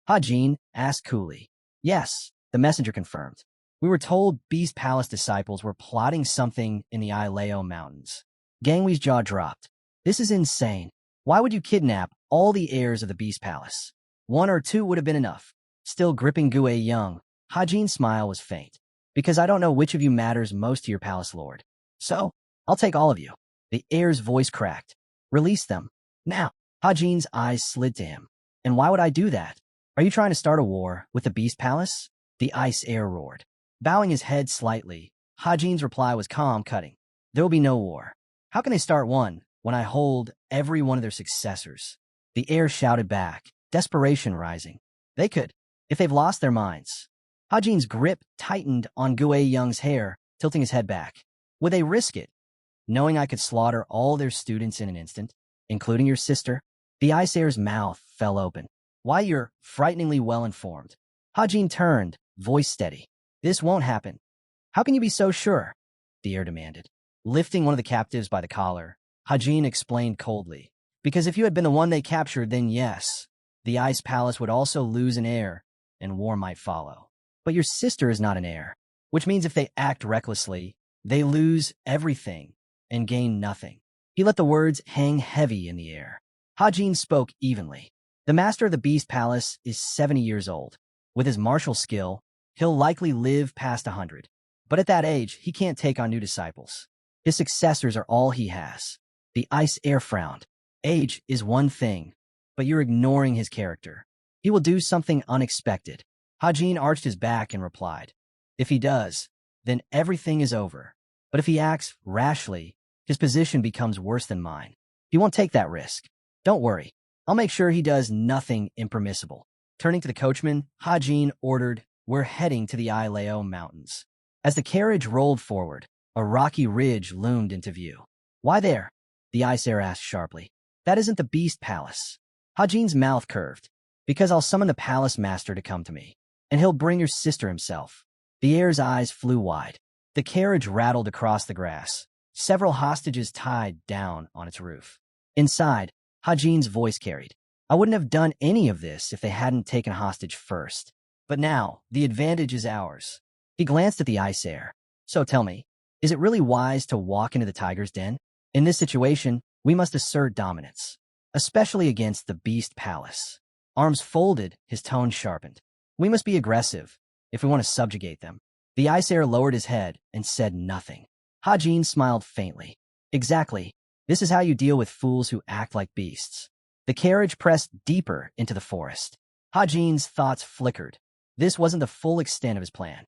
Hajin asked coolly. Yes, the messenger confirmed. We were told Beast Palace disciples were plotting something in the Ileo Mountains. Gangwei's jaw dropped. This is insane. Why would you kidnap all the heirs of the Beast Palace? 1 or 2 would have been enough. Still gripping Gue Young, Hajin's smile was faint. Because I don't know which of you matters most to your palace lord. So, I'll take all of you. The heir's voice cracked. Release them. Now. Hajin's eyes slid to him. And why would I do that? Are you trying to start a war with the Beast Palace? The ice heir roared. Bowing his head slightly, Hajin's reply was calm, cutting. There will be no war. How can they start one when I hold every one of their successors? The heir shouted back, desperation rising. They could, if they've lost their minds. Hajin's grip tightened on Gue Young's hair, tilting his head back. Would they risk it, knowing I could slaughter all their students in an instant, including your sister? The ice heir's mouth fell open. Why, you're frighteningly well-informed. Hajin turned, voice steady. This won't happen. How can you be so sure? The heir demanded. Lifting one of the captives by the collar, Hajin explained coldly. Because if you had been the one they captured, then yes, the ice palace would also lose an heir, and war might follow. But your sister is not an heir, which means if they act recklessly, they lose everything and gain nothing. He let the words hang heavy in the air. Hajin spoke evenly. The master of the Beast Palace is 70 years old. With his martial skill, he'll likely live past 100. But at that age, he can't take on new disciples. His successors are all he has. The ice heir frowned. Age is one thing, but you're ignoring his character. He will do something unexpected. Hajin arched his back and replied, if he does, then everything is over. But if he acts rashly, his position becomes worse than mine. He won't take that risk. Don't worry. I'll make sure he does nothing impermissible. Turning to the coachman, Hajin ordered, we're heading to the Ileo Mountains. As the carriage rolled forward, a rocky ridge loomed into view. Why there? The ice heir asked sharply. That isn't the Beast Palace. Hajin's mouth curved. Because I'll summon the palace master to come to me, and he'll bring your sister himself. The heir's eyes flew wide. The carriage rattled across the grass, several hostages tied down on its roof. Inside, Hajin's voice carried. I wouldn't have done any of this if they hadn't taken hostage first. But now, the advantage is ours. He glanced at the ice heir. So tell me, is it really wise to walk into the tiger's den? In this situation, we must assert dominance, especially against the Beast Palace. Arms folded, his tone sharpened. We must be aggressive if we want to subjugate them. The ice heir lowered his head and said nothing. Hajin smiled faintly. Exactly. This is how you deal with fools who act like beasts. The carriage pressed deeper into the forest. Hajin's thoughts flickered. This wasn't the full extent of his plan.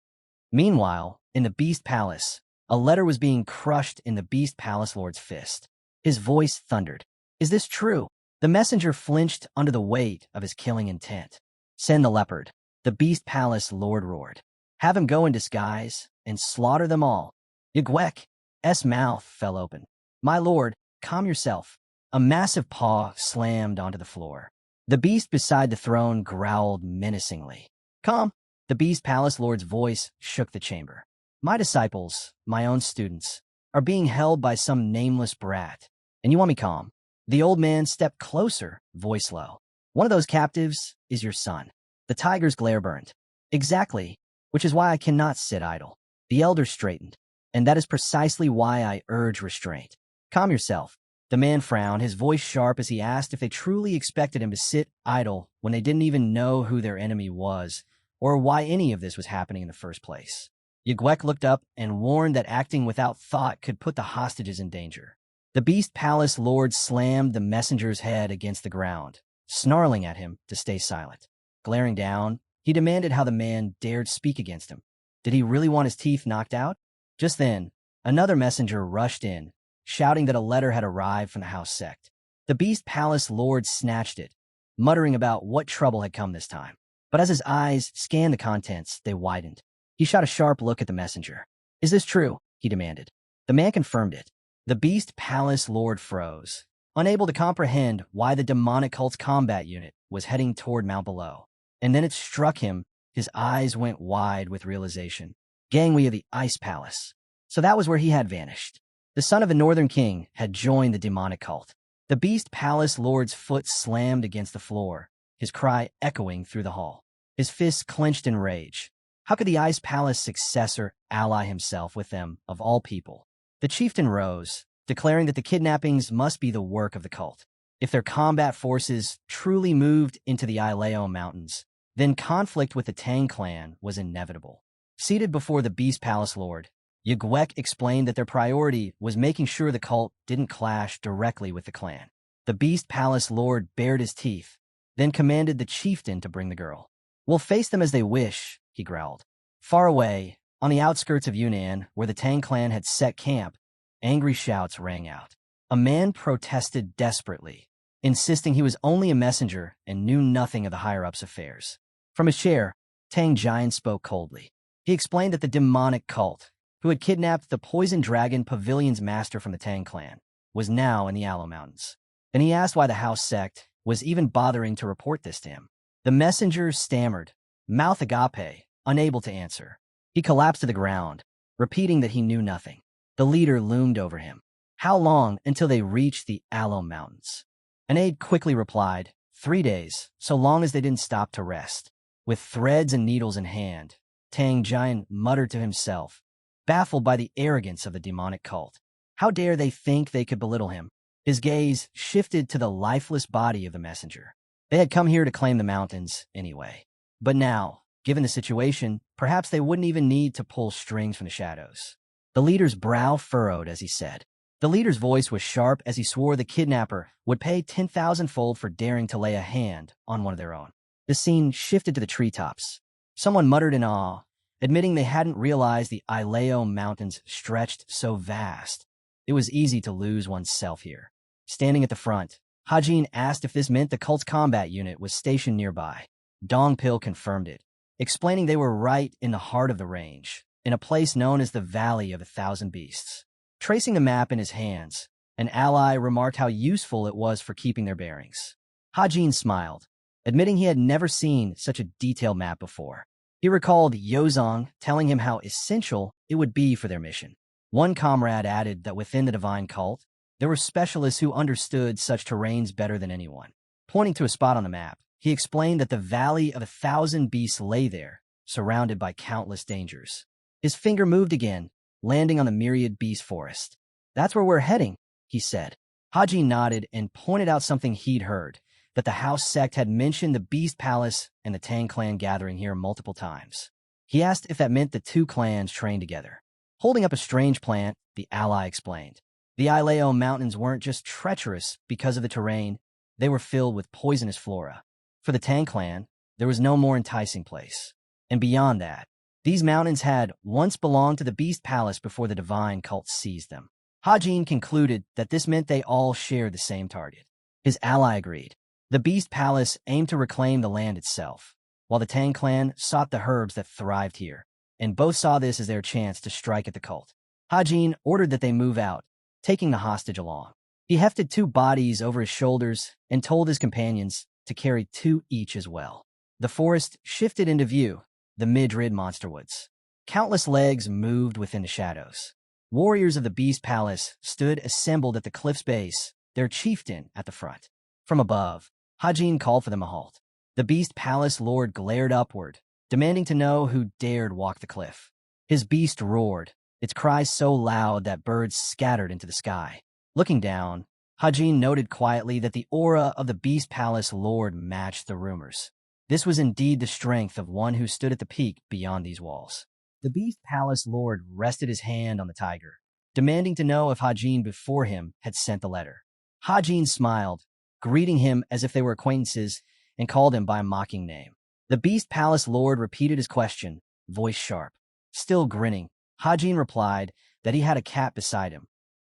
Meanwhile, in the Beast Palace, a letter was being crushed in the Beast Palace Lord's fist. His voice thundered. Is this true? The messenger flinched under the weight of his killing intent. Send the leopard. The Beast Palace Lord roared. Have him go in disguise and slaughter them all. Yigwek's mouth fell open. My lord, calm yourself. A massive paw slammed onto the floor. The beast beside the throne growled menacingly. Calm. The Beast Palace Lord's voice shook the chamber. My disciples, my own students, are being held by some nameless brat, and you want me calm? The old man stepped closer, voice low. One of those captives is your son. The tiger's glare burned. Exactly, which is why I cannot sit idle. The elder straightened, and that is precisely why I urge restraint. Calm yourself. The man frowned, his voice sharp as he asked if they truly expected him to sit idle when they didn't even know who their enemy was, or why any of this was happening in the first place. Yigwek looked up and warned that acting without thought could put the hostages in danger. The Beast Palace Lord slammed the messenger's head against the ground, snarling at him to stay silent. Glaring down, he demanded how the man dared speak against him. Did he really want his teeth knocked out? Just then, another messenger rushed in, shouting that a letter had arrived from the house sect. The Beast Palace Lord snatched it, muttering about what trouble had come this time. But as his eyes scanned the contents, they widened. He shot a sharp look at the messenger. Is this true? He demanded. The man confirmed it. The Beast Palace Lord froze, unable to comprehend why the demonic cult's combat unit was heading toward Mount Below. And then it struck him. His eyes went wide with realization. Gangway of the Ice Palace. So that was where he had vanished. The son of a northern king had joined the demonic cult. The Beast Palace Lord's foot slammed against the floor, his cry echoing through the hall. His fists clenched in rage. How could the Ice Palace successor ally himself with them, of all people? The chieftain rose, declaring that the kidnappings must be the work of the cult. If their combat forces truly moved into the Ileo Mountains, then conflict with the Tang clan was inevitable. Seated before the Beast Palace Lord, Yigwek explained that their priority was making sure the cult didn't clash directly with the clan. The Beast Palace Lord bared his teeth, then commanded the chieftain to bring the girl. We'll face them as they wish, he growled. Far away, on the outskirts of Yunnan, where the Tang clan had set camp, angry shouts rang out. A man protested desperately, insisting he was only a messenger and knew nothing of the higher-ups' affairs. From his chair, Tang Giant spoke coldly. He explained that the demonic cult, who had kidnapped the Poison Dragon Pavilion's master from the Tang clan, was now in the Aloe Mountains. Then he asked why the house sect was even bothering to report this to him. The messenger stammered, mouth agape, unable to answer. He collapsed to the ground, repeating that he knew nothing. The leader loomed over him. How long until they reached the Aloe Mountains? An aide quickly replied, 3 days, so long as they didn't stop to rest. With threads and needles in hand, Tang Jian muttered to himself, baffled by the arrogance of the demonic cult. How dare they think they could belittle him? His gaze shifted to the lifeless body of the messenger. They had come here to claim the mountains anyway. But now, given the situation, perhaps they wouldn't even need to pull strings from the shadows. The leader's brow furrowed as he said. The leader's voice was sharp as he swore the kidnapper would pay 10,000-fold for daring to lay a hand on one of their own. The scene shifted to the treetops. Someone muttered in awe, admitting they hadn't realized the Ileo Mountains stretched so vast. It was easy to lose oneself here. Standing at the front, Hajin asked if this meant the cult's combat unit was stationed nearby. Dong Pil confirmed it, explaining they were right in the heart of the range, in a place known as the Valley of 1,000 Beasts. Tracing the map in his hands, an ally remarked how useful it was for keeping their bearings. Hajin smiled, admitting he had never seen such a detailed map before. He recalled Yozong telling him how essential it would be for their mission. One comrade added that within the divine cult, there were specialists who understood such terrains better than anyone. Pointing to a spot on the map, he explained that the Valley of 1,000 Beasts lay there, surrounded by countless dangers. His finger moved again, landing on the myriad beast forest. That's where we're heading, he said. Haji nodded and pointed out something he'd heard, that the house sect had mentioned the Beast Palace and the Tang clan gathering here multiple times. He asked if that meant the two clans trained together. Holding up a strange plant, the ally explained. The Ileo Mountains weren't just treacherous because of the terrain, they were filled with poisonous flora. For the Tang clan, there was no more enticing place. And beyond that, these mountains had once belonged to the Beast Palace before the divine cult seized them. Hajin concluded that this meant they all shared the same target. His ally agreed. The Beast Palace aimed to reclaim the land itself, while the Tang clan sought the herbs that thrived here, and both saw this as their chance to strike at the cult. Hajin ordered that they move out, taking the hostage along. He hefted 2 bodies over his shoulders and told his companions to carry 2 each as well. The forest shifted into view, the Midrid monster woods. Countless legs moved within the shadows. Warriors of the Beast Palace stood assembled at the cliff's base, their chieftain at the front. From above, Hajin called for them a halt. The Beast Palace lord glared upward, demanding to know who dared walk the cliff. His beast roared, its cries so loud that birds scattered into the sky. Looking down, Hajin noted quietly that the aura of the Beast Palace lord matched the rumors. This was indeed the strength of one who stood at the peak beyond these walls. The Beast Palace lord rested his hand on the tiger, demanding to know if Hajin before him had sent the letter. Hajin smiled, greeting him as if they were acquaintances, and called him by a mocking name. The Beast Palace lord repeated his question, voice sharp. Still grinning, Hajin replied that he had a cat beside him.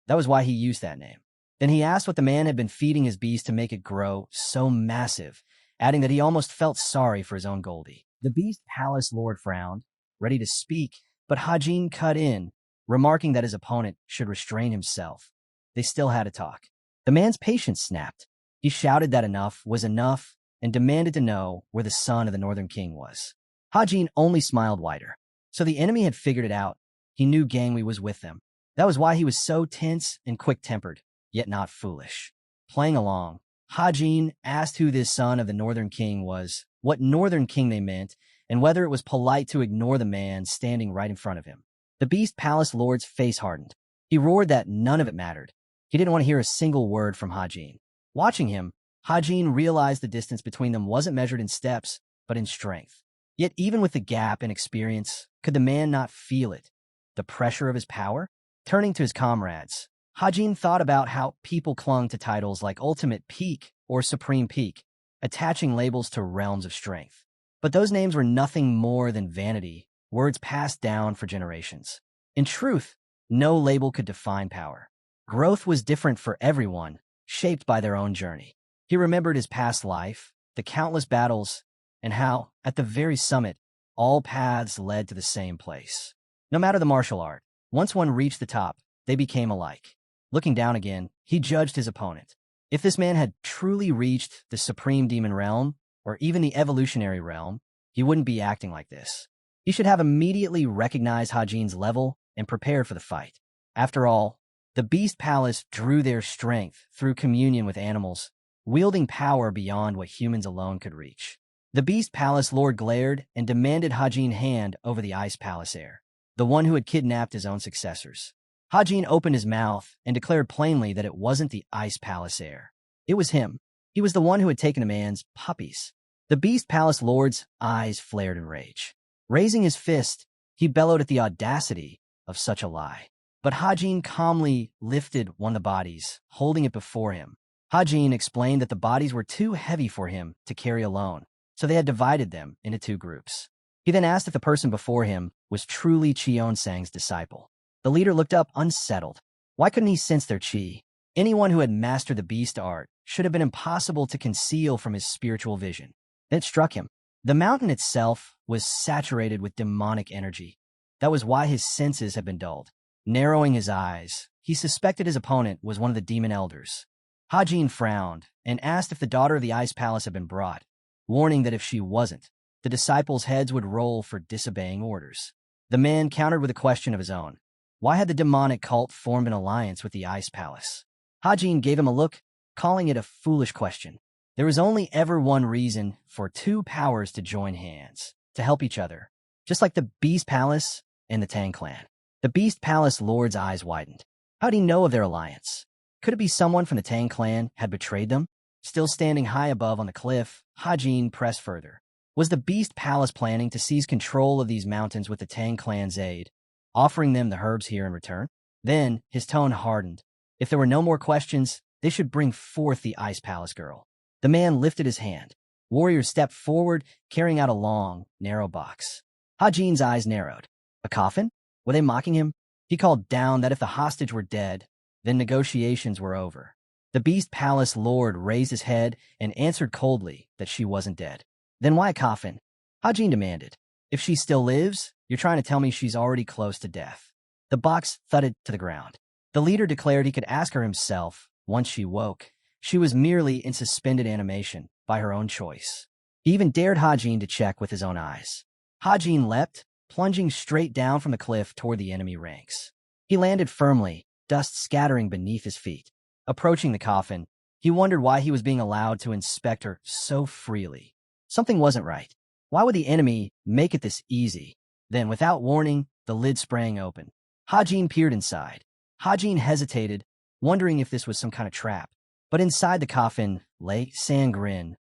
That was why he used that name. Then he asked what the man had been feeding his beast to make it grow so massive, adding that he almost felt sorry for his own Goldie. The Beast Palace lord frowned, ready to speak, but Hajin cut in, remarking that his opponent should restrain himself. They still had a talk. The man's patience snapped. He shouted that enough was enough and demanded to know where the son of the Northern King was. Hajin only smiled wider. So the enemy had figured it out. He knew Gangwei was with them. That was why he was so tense and quick-tempered, yet not foolish. Playing along, Hajin asked who this son of the Northern King was, what Northern King they meant, and whether it was polite to ignore the man standing right in front of him. The Beast Palace lord's face hardened. He roared that none of it mattered. He didn't want to hear a single word from Hajin. Watching him, Hajin realized the distance between them wasn't measured in steps, but in strength. Yet even with the gap in experience, could the man not feel it? The pressure of his power? Turning to his comrades, Hajin thought about how people clung to titles like Ultimate Peak or Supreme Peak, attaching labels to realms of strength. But those names were nothing more than vanity, words passed down for generations. In truth, no label could define power. Growth was different for everyone, shaped by their own journey. He remembered his past life, the countless battles, and how, at the very summit, all paths led to the same place. No matter the martial art, once one reached the top, they became alike. Looking down again, he judged his opponent. If this man had truly reached the supreme demon realm, or even the evolutionary realm, he wouldn't be acting like this. He should have immediately recognized Hajin's level and prepared for the fight. After all, the Beast Palace drew their strength through communion with animals, wielding power beyond what humans alone could reach. The Beast Palace Lord glared and demanded Hajin hand over the Ice Palace heir, the one who had kidnapped his own successors. Hajin opened his mouth and declared plainly that it wasn't the Ice Palace heir. It was him. He was the one who had taken a man's puppies. The Beast Palace Lord's eyes flared in rage. Raising his fist, he bellowed at the audacity of such a lie. But Hajin calmly lifted one of the bodies, holding it before him. Hajin explained that the bodies were too heavy for him to carry alone, so they had divided them into two groups. He then asked if the person before him was truly Cheonsang's disciple. The leader looked up unsettled. Why couldn't he sense their chi? Anyone who had mastered the beast art should have been impossible to conceal from his spiritual vision. Then it struck him. The mountain itself was saturated with demonic energy. That was why his senses had been dulled. Narrowing his eyes, he suspected his opponent was one of the demon elders. Hajin frowned and asked if the daughter of the Ice Palace had been brought, warning that if she wasn't, the disciples' heads would roll for disobeying orders. The man countered with a question of his own. Why had the demonic cult formed an alliance with the Ice Palace? Hajin gave him a look, calling it a foolish question. There was only ever one reason for two powers to join hands, to help each other, just like the Beast Palace and the Tang clan. The Beast Palace Lord's eyes widened. How'd he know of their alliance? Could it be someone from the Tang clan had betrayed them? Still standing high above on the cliff, Hajin pressed further. Was the Beast Palace planning to seize control of these mountains with the Tang clan's aid, offering them the herbs here in return? Then, his tone hardened. If there were no more questions, they should bring forth the Ice Palace girl. The man lifted his hand. Warriors stepped forward, carrying out a long, narrow box. Hajin's eyes narrowed. A coffin? Were they mocking him? He called down that if the hostage were dead, then negotiations were over. The Beast Palace Lord raised his head and answered coldly that she wasn't dead. Then why a coffin? Hajin demanded. If she still lives, you're trying to tell me she's already close to death. The box thudded to the ground. The leader declared he could ask her himself once she woke. She was merely in suspended animation by her own choice. He even dared Hajin to check with his own eyes. Hajin leapt, plunging straight down from the cliff toward the enemy ranks. He landed firmly, dust scattering beneath his feet. Approaching the coffin, he wondered why he was being allowed to inspect her so freely. Something wasn't right. Why would the enemy make it this easy? Then, without warning, the lid sprang open. Hajin peered inside. Hajin hesitated, wondering if this was some kind of trap. But inside the coffin lay Sangrin.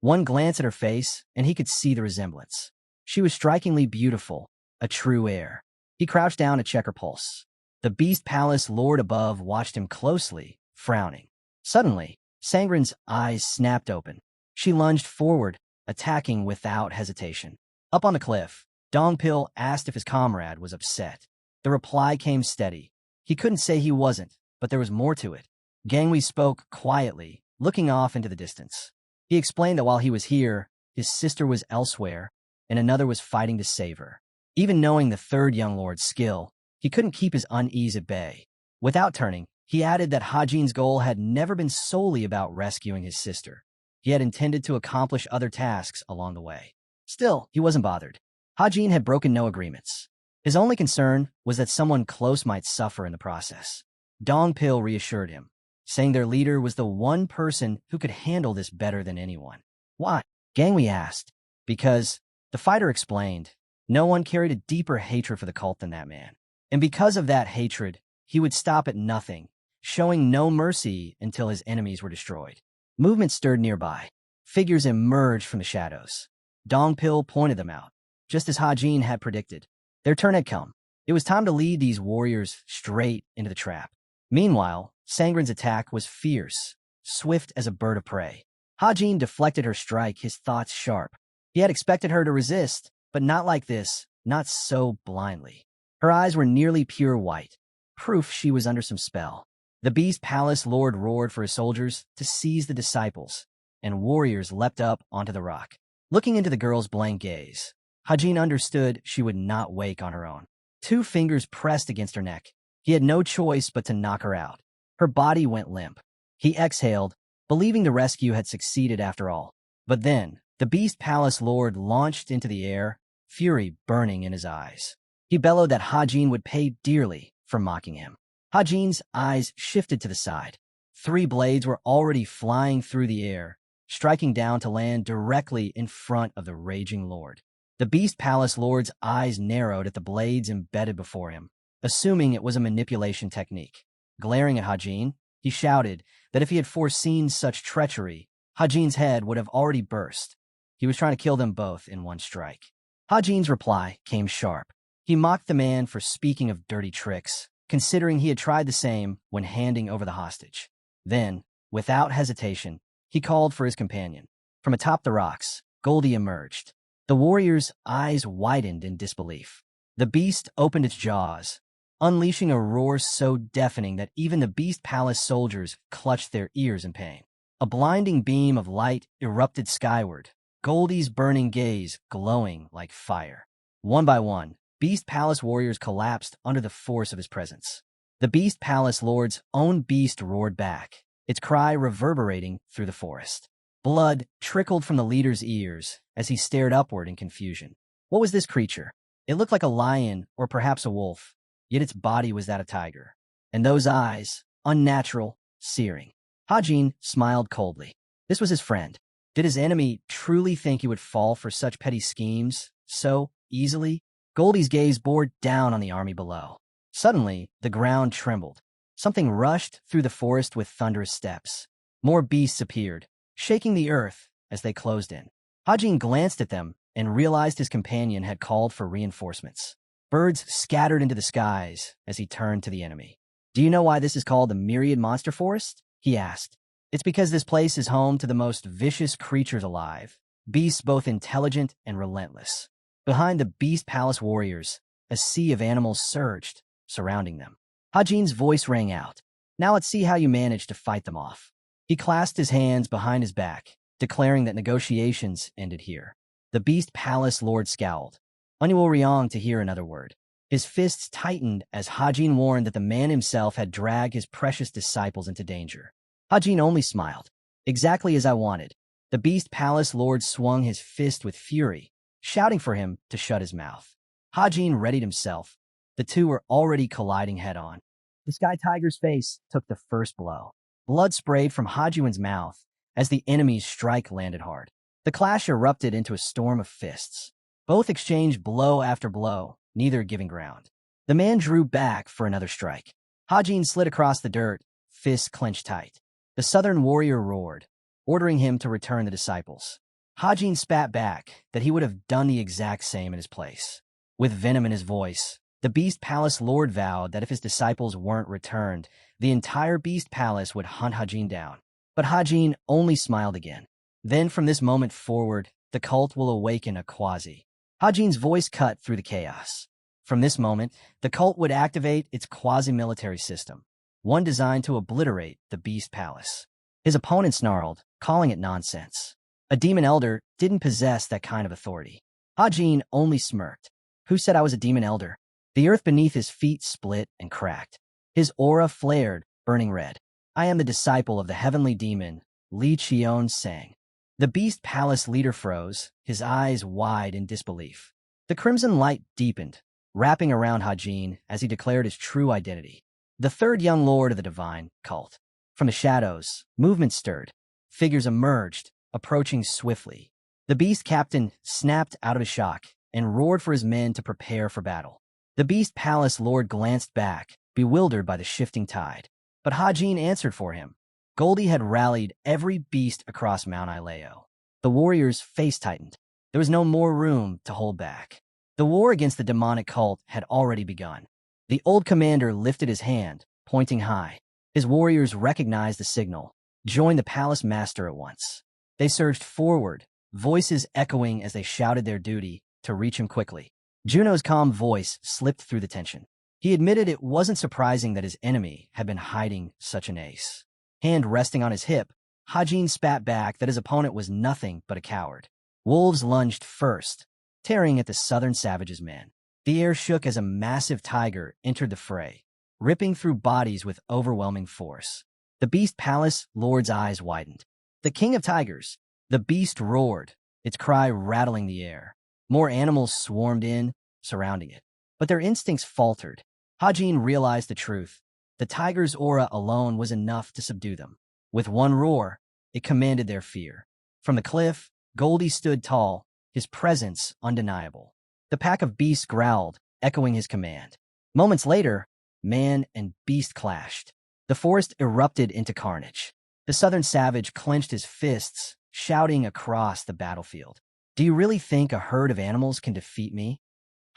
One glance at her face, and he could see the resemblance. She was strikingly beautiful, a true heir. He crouched down to check her pulse. The Beast Palace Lord above watched him closely, frowning. Suddenly, Sangrin's eyes snapped open. She lunged forward, attacking without hesitation. Up on the cliff, Dongpil asked if his comrade was upset. The reply came steady. He couldn't say he wasn't, but there was more to it. Gangwei spoke quietly, looking off into the distance. He explained that while he was here, his sister was elsewhere, and another was fighting to save her. Even knowing the third young lord's skill, he couldn't keep his unease at bay. Without turning, he added that Hajin's goal had never been solely about rescuing his sister. He had intended to accomplish other tasks along the way. Still, he wasn't bothered. Hajin had broken no agreements. His only concern was that someone close might suffer in the process. Dongpil reassured him, saying their leader was the one person who could handle this better than anyone. Why? Gangwei asked. Because, the fighter explained, no one carried a deeper hatred for the cult than that man. And because of that hatred, he would stop at nothing, showing no mercy until his enemies were destroyed. Movement stirred nearby. Figures emerged from the shadows. Dongpil pointed them out, just as Hajin had predicted. Their turn had come. It was time to lead these warriors straight into the trap. Meanwhile, Sangrin's attack was fierce, swift as a bird of prey. Hajin deflected her strike, his thoughts sharp. He had expected her to resist, but not like this, not so blindly. Her eyes were nearly pure white, proof she was under some spell. The Beast Palace Lord roared for his soldiers to seize the disciples, and warriors leapt up onto the rock. Looking into the girl's blank gaze, Hajin understood she would not wake on her own. 2 fingers pressed against her neck. He had no choice but to knock her out. Her body went limp. He exhaled, believing the rescue had succeeded after all. But then, the Beast Palace Lord launched into the air, fury burning in his eyes. He bellowed that Hajin would pay dearly for mocking him. Hajin's eyes shifted to the side. 3 blades were already flying through the air, striking down to land directly in front of the raging lord. The Beast Palace Lord's eyes narrowed at the blades embedded before him, assuming it was a manipulation technique. Glaring at Hajin, he shouted that if he had foreseen such treachery, Hajin's head would have already burst. He was trying to kill them both in one strike. Hajin's reply came sharp. He mocked the man for speaking of dirty tricks, considering he had tried the same when handing over the hostage. Then, without hesitation, he called for his companion. From atop the rocks, Goldie emerged. The warrior's eyes widened in disbelief. The beast opened its jaws, unleashing a roar so deafening that even the Beast Palace soldiers clutched their ears in pain. A blinding beam of light erupted skyward, Goldie's burning gaze glowing like fire. One by one, Beast Palace warriors collapsed under the force of his presence. The Beast Palace Lord's own beast roared back, its cry reverberating through the forest. Blood trickled from the leader's ears as he stared upward in confusion. What was this creature? It looked like a lion or perhaps a wolf, yet its body was that of a tiger. And those eyes, unnatural, searing. Hajin smiled coldly. This was his friend. Did his enemy truly think he would fall for such petty schemes so easily? Goldie's gaze bored down on the army below. Suddenly, the ground trembled. Something rushed through the forest with thunderous steps. More beasts appeared, shaking the earth as they closed in. Hajin glanced at them and realized his companion had called for reinforcements. Birds scattered into the skies as he turned to the enemy. Do you know why this is called the Myriad Monster Forest? He asked. It's because this place is home to the most vicious creatures alive, beasts both intelligent and relentless. Behind the Beast Palace warriors, a sea of animals surged, surrounding them. Hajin's voice rang out. Now let's see how you managed to fight them off. He clasped his hands behind his back, declaring that negotiations ended here. The Beast Palace Lord scowled, unable to hear another word. His fists tightened as Hajin warned that the man himself had dragged his precious disciples into danger. Hajin only smiled. Exactly as I wanted. The Beast Palace Lord swung his fist with fury, shouting for him to shut his mouth. Hajin readied himself. The two were already colliding head-on. The Sky Tiger's face took the first blow. Blood sprayed from Hajin's mouth as the enemy's strike landed hard. The clash erupted into a storm of fists. Both exchanged blow after blow, neither giving ground. The man drew back for another strike. Hajin slid across the dirt, fists clenched tight. The southern warrior roared, ordering him to return the disciples. Hajin spat back that he would have done the exact same in his place. With venom in his voice, the Beast Palace Lord vowed that if his disciples weren't returned, the entire Beast Palace would hunt Hajin down. But Hajin only smiled again. Then from this moment forward, the cult will awaken a quasi. Hajin's voice cut through the chaos. From this moment, the cult would activate its quasi-military system, one designed to obliterate the Beast Palace. His opponent snarled, calling it nonsense. A demon elder didn't possess that kind of authority. Hajin only smirked. Who said I was a demon elder? The earth beneath his feet split and cracked. His aura flared, burning red. I am the disciple of the heavenly demon, Li Qion sang. The Beast Palace leader froze, his eyes wide in disbelief. The crimson light deepened, wrapping around Hajin as he declared his true identity. The third young lord of the divine cult. From the shadows, movement stirred. Figures emerged, approaching swiftly. The beast captain snapped out of his shock and roared for his men to prepare for battle. The Beast Palace Lord glanced back, bewildered by the shifting tide. But Hajin answered for him. Goldie had rallied every beast across Mount Ileo. The warriors' face tightened. There was no more room to hold back. The war against the demonic cult had already begun. The old commander lifted his hand, pointing high. His warriors recognized the signal, joined the palace master at once. They surged forward, voices echoing as they shouted their duty to reach him quickly. Juno's calm voice slipped through the tension. He admitted it wasn't surprising that his enemy had been hiding such an ace. Hand resting on his hip, Hajin spat back that his opponent was nothing but a coward. Wolves lunged first, tearing at the southern savage's men. The air shook as a massive tiger entered the fray, ripping through bodies with overwhelming force. The Beast Palace Lord's eyes widened. The king of tigers, The beast roared, its cry rattling the air. More animals swarmed in, surrounding it. But their instincts faltered. Hajin realized the truth. The tiger's aura alone was enough to subdue them. With one roar, it commanded their fear. From the cliff, Goldie stood tall, his presence undeniable. The pack of beasts growled, echoing his command. Moments later, man and beast clashed. The forest erupted into carnage. The southern savage clenched his fists, shouting across the battlefield. "Do you really think a herd of animals can defeat me?"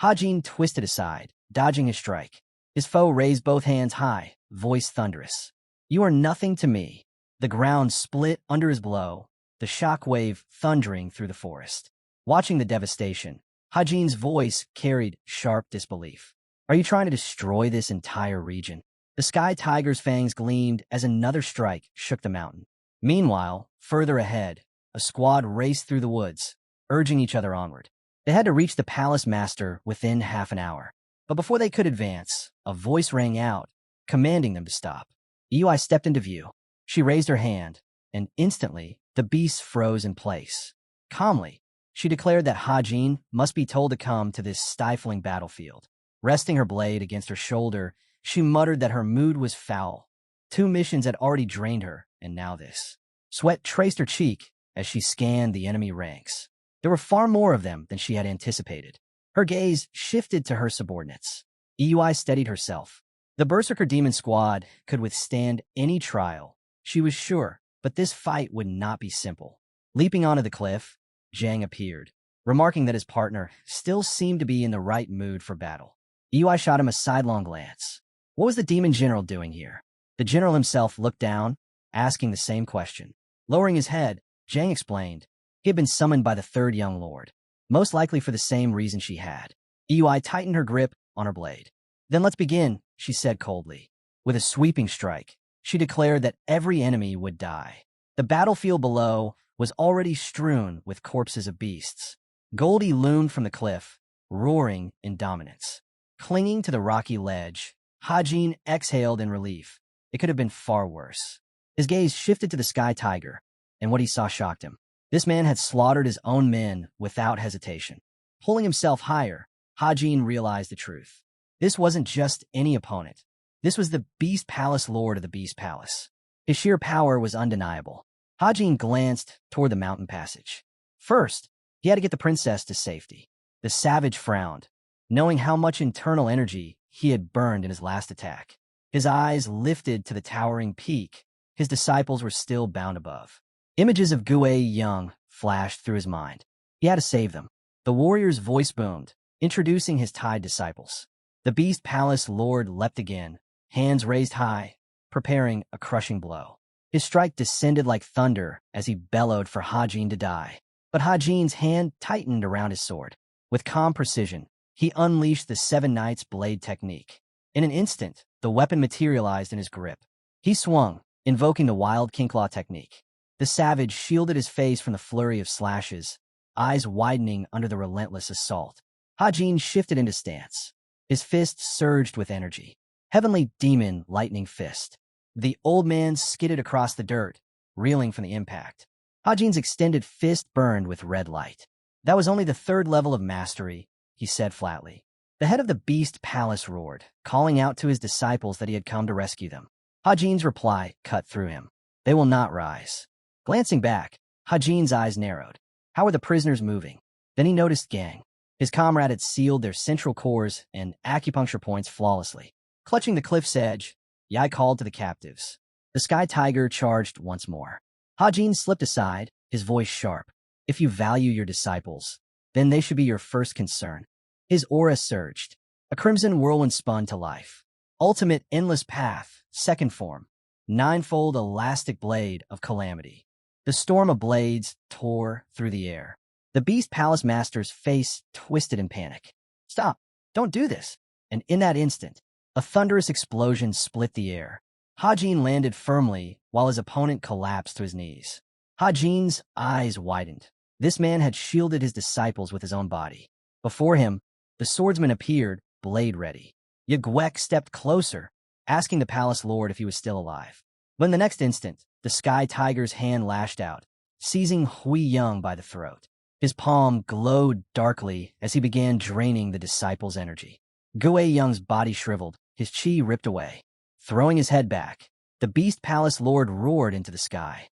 Hajin twisted aside, dodging his strike. His foe raised both hands high, voice thunderous. "You are nothing to me." The ground split under his blow, the shock wave thundering through the forest. Watching the devastation, Hajin's voice carried sharp disbelief. "Are you trying to destroy this entire region?" The sky tiger's fangs gleamed as another strike shook the mountain. Meanwhile, further ahead, a squad raced through the woods, urging each other onward. They had to reach the palace master within half an hour. But before they could advance, a voice rang out, commanding them to stop. Iui stepped into view. She raised her hand, and instantly, the beasts froze in place. Calmly, she declared that Hajin must be told to come to this stifling battlefield. Resting her blade against her shoulder, she muttered that her mood was foul. 2 missions had already drained her, and now this. Sweat traced her cheek as she scanned the enemy ranks. There were far more of them than she had anticipated. Her gaze shifted to her subordinates. Iui steadied herself. The Berserker Demon Squad could withstand any trial, she was sure, but this fight would not be simple. Leaping onto the cliff, Zhang appeared, remarking that his partner still seemed to be in the right mood for battle. Iui shot him a sidelong glance. What was the demon general doing here? The general himself looked down, asking the same question. Lowering his head, Zhang explained. He had been summoned by the 3rd young lord, most likely for the same reason she had. Iui tightened her grip on her blade. "Then let's begin," she said coldly. With a sweeping strike, she declared that every enemy would die. The battlefield below was already strewn with corpses of beasts. Goldie loomed from the cliff, roaring in dominance. Clinging to the rocky ledge, Hajin exhaled in relief. It could have been far worse. His gaze shifted to the sky tiger, and what he saw shocked him. This man had slaughtered his own men without hesitation. Pulling himself higher, Hajin realized the truth. This wasn't just any opponent. This was the Beast Palace Lord of the Beast Palace. His sheer power was undeniable. Hajin glanced toward the mountain passage. First, he had to get the princess to safety. The savage frowned, knowing how much internal energy he had burned in his last attack. His eyes lifted to the towering peak. His disciples were still bound above. Images of Gue Young flashed through his mind. He had to save them. The warrior's voice boomed, introducing his tied disciples. The Beast Palace Lord leapt again, hands raised high, preparing a crushing blow. His strike descended like thunder as he bellowed for Hajin to die. But Hajin's hand tightened around his sword. With calm precision, he unleashed the 7 Knights blade technique. In an instant, the weapon materialized in his grip. He swung, invoking the wild Kinclaw technique. The savage shielded his face from the flurry of slashes, eyes widening under the relentless assault. Hajin shifted into stance. His fist surged with energy. Heavenly Demon Lightning Fist. The old man skidded across the dirt, reeling from the impact. Hajin's extended fist burned with red light. That was only the 3rd level of mastery, he said flatly. The head of the Beast Palace roared, calling out to his disciples that he had come to rescue them. Hajin's reply cut through him. They will not rise. Glancing back, Hajin's eyes narrowed. How were the prisoners moving? Then he noticed Gang. His comrade had sealed their central cores and acupuncture points flawlessly. Clutching the cliff's edge, Yai called to the captives. The sky tiger charged once more. Hajin slipped aside, his voice sharp. If you value your disciples, then they should be your first concern. His aura surged. A crimson whirlwind spun to life. Ultimate Endless Path, 2nd form. 9-fold elastic blade of calamity. The storm of blades tore through the air. The Beast Palace Master's face twisted in panic. Stop! Don't do this! And in that instant, a thunderous explosion split the air. Hajin landed firmly while his opponent collapsed to his knees. Hajin's eyes widened. This man had shielded his disciples with his own body. Before him, the swordsman appeared, blade ready. Yagwek stepped closer, asking the palace lord if he was still alive. But in the next instant, the sky tiger's hand lashed out, seizing Hui Young by the throat. His palm glowed darkly as he began draining the disciple's energy. Gue Young's body shriveled, his chi ripped away. Throwing his head back, the Beast Palace Lord roared into the sky.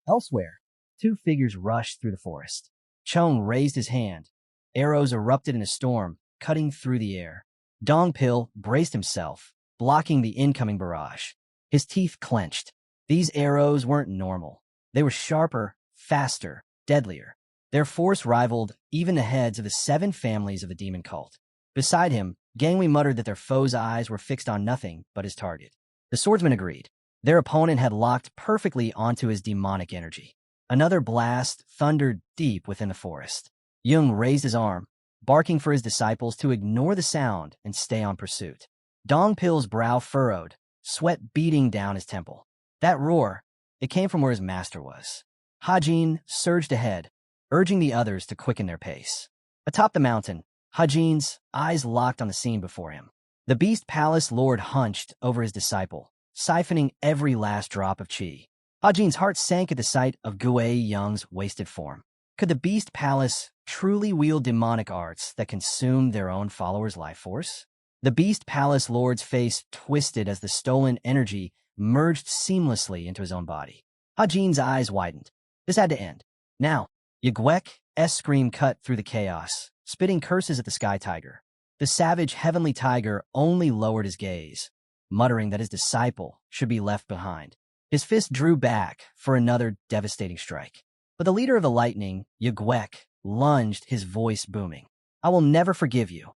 Elsewhere, two figures rushed through the forest. Chong raised his hand. Arrows erupted in a storm, cutting through the air. Dong Pil braced himself, blocking the incoming barrage. His teeth clenched. These arrows weren't normal. They were sharper, faster, deadlier. Their force rivaled even the heads of the 7 families of the demon cult. Beside him, Gangwei muttered that their foe's eyes were fixed on nothing but his target. The swordsmen agreed. Their opponent had locked perfectly onto his demonic energy. Another blast thundered deep within the forest. Jung raised his arm, barking for his disciples to ignore the sound and stay on pursuit. Dong Pil's brow furrowed, sweat beating down his temple. That roar, it came from where his master was. Hajin surged ahead, urging the others to quicken their pace. Atop the mountain, Hajin's eyes locked on the scene before him. The Beast Palace Lord hunched over his disciple, siphoning every last drop of chi. Hajin's heart sank at the sight of Gue Young's wasted form. Could the Beast Palace truly wield demonic arts that consumed their own followers' life force? The Beast Palace Lord's face twisted as the stolen energy merged seamlessly into his own body. Hajin's eyes widened. This had to end. Now, Yagwek's scream cut through the chaos, spitting curses at the Sky Tiger. The savage Heavenly Tiger only lowered his gaze, muttering that his disciple should be left behind. His fist drew back for another devastating strike. But the leader of the lightning, Yagwek, lunged, his voice booming. I will never forgive you.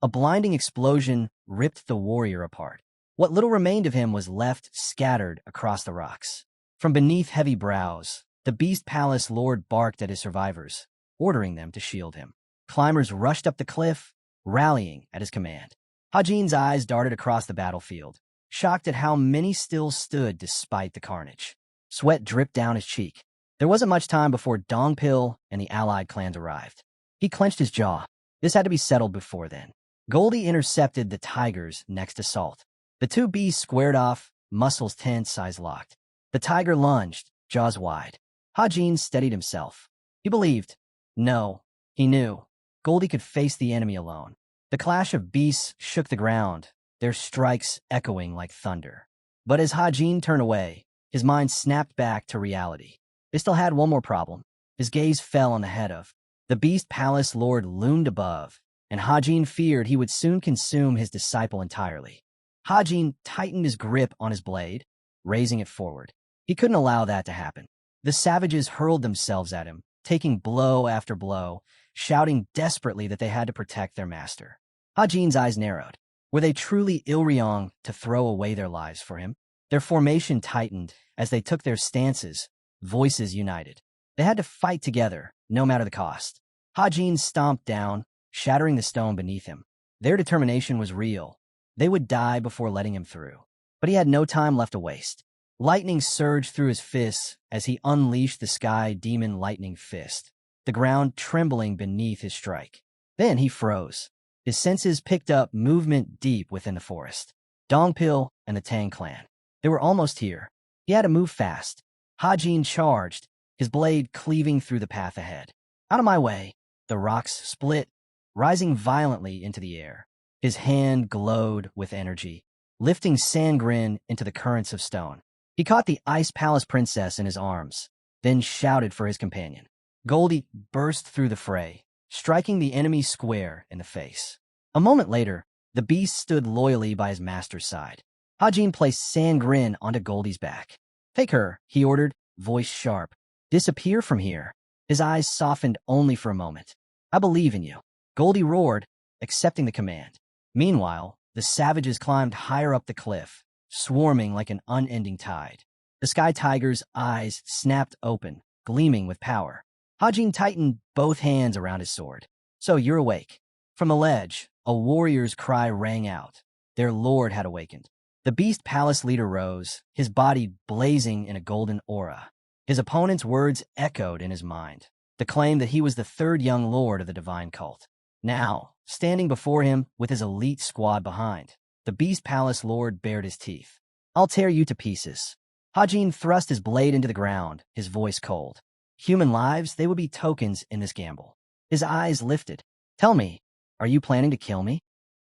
A blinding explosion ripped the warrior apart. What little remained of him was left scattered across the rocks. From beneath heavy brows, the Beast Palace Lord barked at his survivors, ordering them to shield him. Climbers rushed up the cliff, rallying at his command. Hajin's eyes darted across the battlefield, shocked at how many still stood despite the carnage. Sweat dripped down his cheek. There wasn't much time before Dong Pil and the allied clans arrived. He clenched his jaw. This had to be settled before then. Goldie intercepted the tiger's next assault. The two beasts squared off, muscles tense, eyes locked. The tiger lunged, jaws wide. Hajin steadied himself. He believed. No, he knew. Goldie could face the enemy alone. The clash of beasts shook the ground, their strikes echoing like thunder. But as Hajin turned away, his mind snapped back to reality. They still had one more problem. His gaze fell on the head of the Beast Palace Lord loomed above, and Hajin feared he would soon consume his disciple entirely. Hajin tightened his grip on his blade, raising it forward. He couldn't allow that to happen. The savages hurled themselves at him, taking blow after blow, shouting desperately that they had to protect their master. Hajin's eyes narrowed. Were they truly Ilryong to throw away their lives for him? Their formation tightened as they took their stances, voices united. They had to fight together, no matter the cost. Hajin stomped down, shattering the stone beneath him. Their determination was real. They would die before letting him through. But he had no time left to waste. Lightning surged through his fists as he unleashed the Sky Demon Lightning Fist, the ground trembling beneath his strike. Then he froze. His senses picked up movement deep within the forest. Dongpil and the Tang clan. They were almost here. He had to move fast. Hajin charged, his blade cleaving through the path ahead. Out of my way. The rocks split, rising violently into the air. His hand glowed with energy, lifting Sangrin into the currents of stone. He caught the Ice Palace princess in his arms, then shouted for his companion. Goldie burst through the fray, striking the enemy square in the face. A moment later, the beast stood loyally by his master's side. Hajin placed Sangrin onto Goldie's back. Take her, he ordered, voice sharp. Disappear from here. His eyes softened only for a moment. I believe in you. Goldie roared, accepting the command. Meanwhile, the savages climbed higher up the cliff, swarming like an unending tide. The Sky Tiger's eyes snapped open, gleaming with power. Hajin tightened both hands around his sword. So you're awake. From the ledge, a warrior's cry rang out. Their lord had awakened. The Beast Palace leader rose, his body blazing in a golden aura. His opponent's words echoed in his mind, the claim that he was the third young lord of the divine cult. Now, standing before him with his elite squad behind, the Beast Palace Lord bared his teeth. I'll tear you to pieces. Hajin thrust his blade into the ground, his voice cold. Human lives, they would be tokens in this gamble. His eyes lifted. Tell me, are you planning to kill me?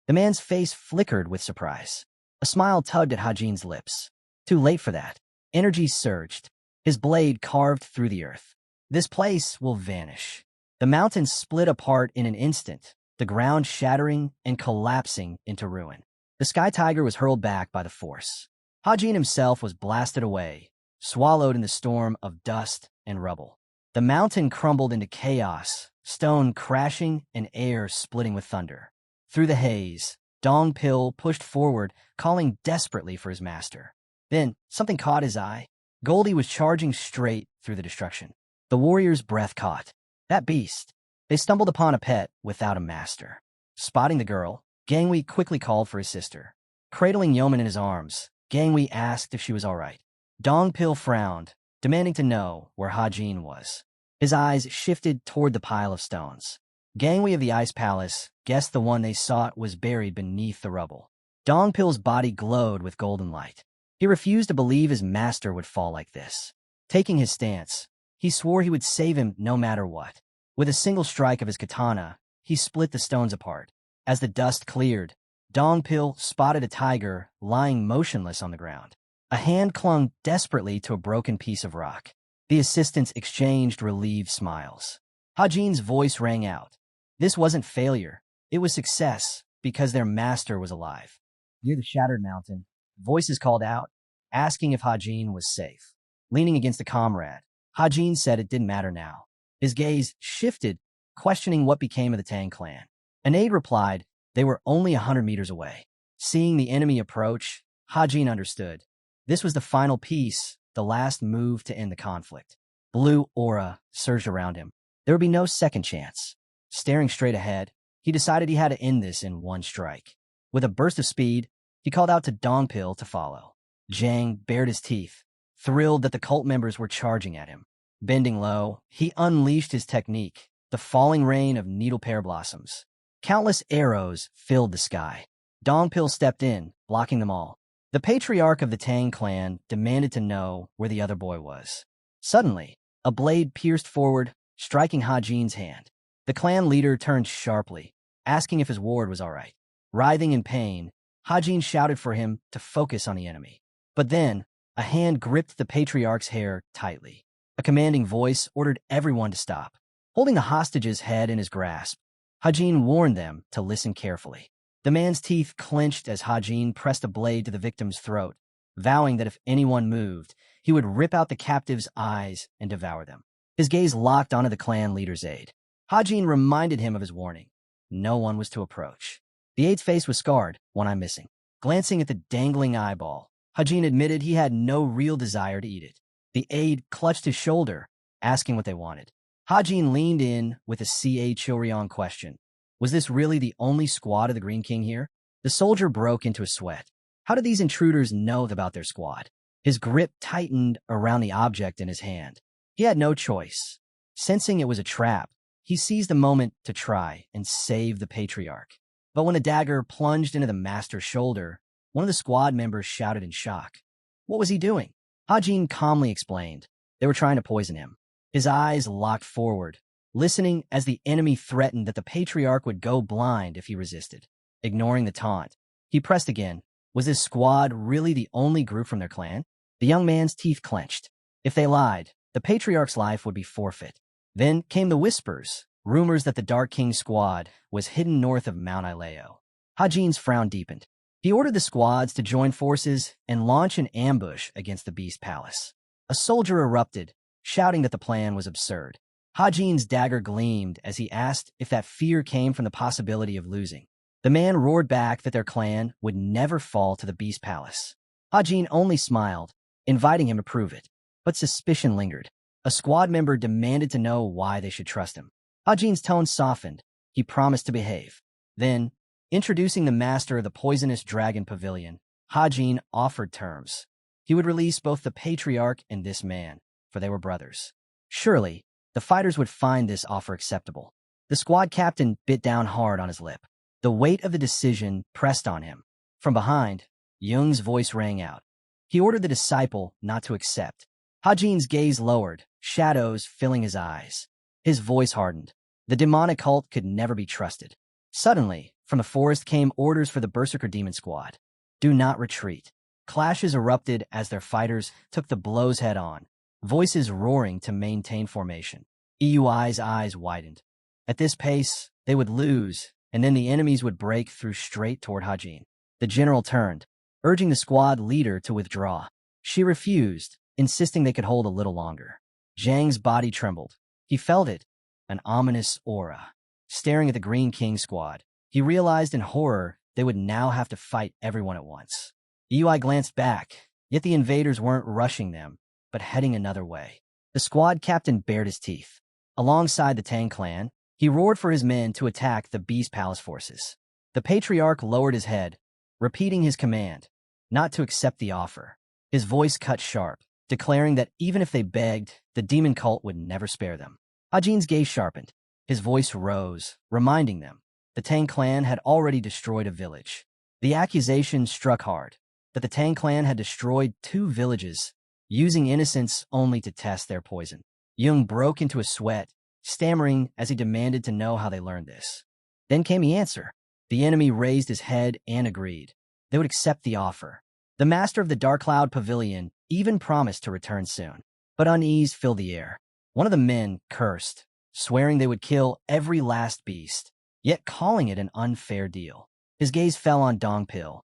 The man's face flickered with surprise. A smile tugged at Hajin's lips. Too late for that. Energy surged. His blade carved through the earth. This place will vanish. The mountains split apart in an instant, the ground shattering and collapsing into ruin. The Sky Tiger was hurled back by the force. Hajin himself was blasted away, swallowed in the storm of dust and rubble. The mountain crumbled into chaos, stone crashing and air splitting with thunder. Through the haze, Dong Pil pushed forward, calling desperately for his master. Then, something caught his eye. Goldie was charging straight through the destruction. The warrior's breath caught. That beast. They stumbled upon a pet without a master. Spotting the girl, Gangwei quickly called for his sister. Cradling Yeoman in his arms, Gangwei asked if she was all right. Dong Pil frowned, demanding to know where Hajin was. His eyes shifted toward the pile of stones. Gangwei of the Ice Palace guessed the one they sought was buried beneath the rubble. Dong Pil's body glowed with golden light. He refused to believe his master would fall like this. Taking his stance, he swore he would save him no matter what. With a single strike of his katana, he split the stones apart. As the dust cleared, Dong Pil spotted a tiger lying motionless on the ground. A hand clung desperately to a broken piece of rock. The assistants exchanged relieved smiles. Hajin's voice rang out. This wasn't failure. It was success, because their master was alive. Near the shattered mountain, voices called out, asking if Hajin was safe. Leaning against a comrade, Hajin said it didn't matter now. His gaze shifted, questioning what became of the Tang clan. An aide replied they were only 100 meters away. Seeing the enemy approach, Hajin understood. This was the final piece, the last move to end the conflict. Blue aura surged around him. There would be no second chance. Staring straight ahead, he decided he had to end this in one strike. With a burst of speed, he called out to Dong Pil to follow. Zhang bared his teeth, thrilled that the cult members were charging at him. Bending low, he unleashed his technique, the falling rain of needle pear blossoms. Countless arrows filled the sky. Dong Pil stepped in, blocking them all. The patriarch of the Tang clan demanded to know where the other boy was. Suddenly, a blade pierced forward, striking Hajin's hand. The clan leader turned sharply, asking if his ward was all right. Writhing in pain, Hajin shouted for him to focus on the enemy. But then, a hand gripped the patriarch's hair tightly. A commanding voice ordered everyone to stop. Holding the hostage's head in his grasp, Hajin warned them to listen carefully. The man's teeth clenched as Hajin pressed a blade to the victim's throat, vowing that if anyone moved, he would rip out the captive's eyes and devour them. His gaze locked onto the clan leader's aide. Hajin reminded him of his warning. No one was to approach. The aide's face was scarred, one eye missing. Glancing at the dangling eyeball, Hajin admitted he had no real desire to eat it. The aide clutched his shoulder, asking what they wanted. Hajin leaned in with a C.A. Chilryeong question. Was this really the only squad of the Green King here? The soldier broke into a sweat. How did these intruders know about their squad? His grip tightened around the object in his hand. He had no choice. Sensing it was a trap, he seized the moment to try and save the patriarch. But when the dagger plunged into the master's shoulder, one of the squad members shouted in shock. What was he doing? Hajin calmly explained. They were trying to poison him. His eyes locked forward, listening as the enemy threatened that the patriarch would go blind if he resisted. Ignoring the taunt, he pressed again. Was this squad really the only group from their clan? The young man's teeth clenched. If they lied, the patriarch's life would be forfeit. Then came the whispers, rumors that the Dark King squad was hidden north of Mount Ileo. Hajin's frown deepened. He ordered the squads to join forces and launch an ambush against the Beast Palace. A soldier erupted, shouting that the plan was absurd. Hajin's dagger gleamed as he asked if that fear came from the possibility of losing. The man roared back that their clan would never fall to the Beast Palace. Hajin only smiled, inviting him to prove it. But suspicion lingered. A squad member demanded to know why they should trust him. Hajin's tone softened. He promised to behave. Then, introducing the master of the poisonous dragon pavilion, Hajin offered terms. He would release both the patriarch and this man, for they were brothers. Surely, the fighters would find this offer acceptable. The squad captain bit down hard on his lip. The weight of the decision pressed on him. From behind, Jung's voice rang out. He ordered the disciple not to accept. Hajin's gaze lowered, shadows filling his eyes. His voice hardened. The demonic cult could never be trusted. Suddenly, from the forest came orders for the Berserker Demon Squad. Do not retreat. Clashes erupted as their fighters took the blows head-on, voices roaring to maintain formation. EUI's eyes widened. At this pace, they would lose, and then the enemies would break through straight toward Hajin. The general turned, urging the squad leader to withdraw. She refused, insisting they could hold a little longer. Zhang's body trembled. He felt it, an ominous aura. Staring at the Green King squad, he realized in horror they would now have to fight everyone at once. EUI glanced back, yet the invaders weren't rushing them, but heading another way. The squad captain bared his teeth. Alongside the Tang clan, he roared for his men to attack the Beast Palace forces. The patriarch lowered his head, repeating his command, not to accept the offer. His voice cut sharp, declaring that even if they begged, the demon cult would never spare them. Hajin's gaze sharpened. His voice rose, reminding them the Tang clan had already destroyed a village. The accusation struck hard, that the Tang clan had destroyed 2 villages, using innocents only to test their poison. Jung broke into a sweat, stammering as he demanded to know how they learned this. Then came the answer. The enemy raised his head and agreed. They would accept the offer. The master of the Dark Cloud Pavilion even promised to return soon. But unease filled the air. One of the men cursed, swearing they would kill every last beast, yet calling it an unfair deal. His gaze fell on Dongpil,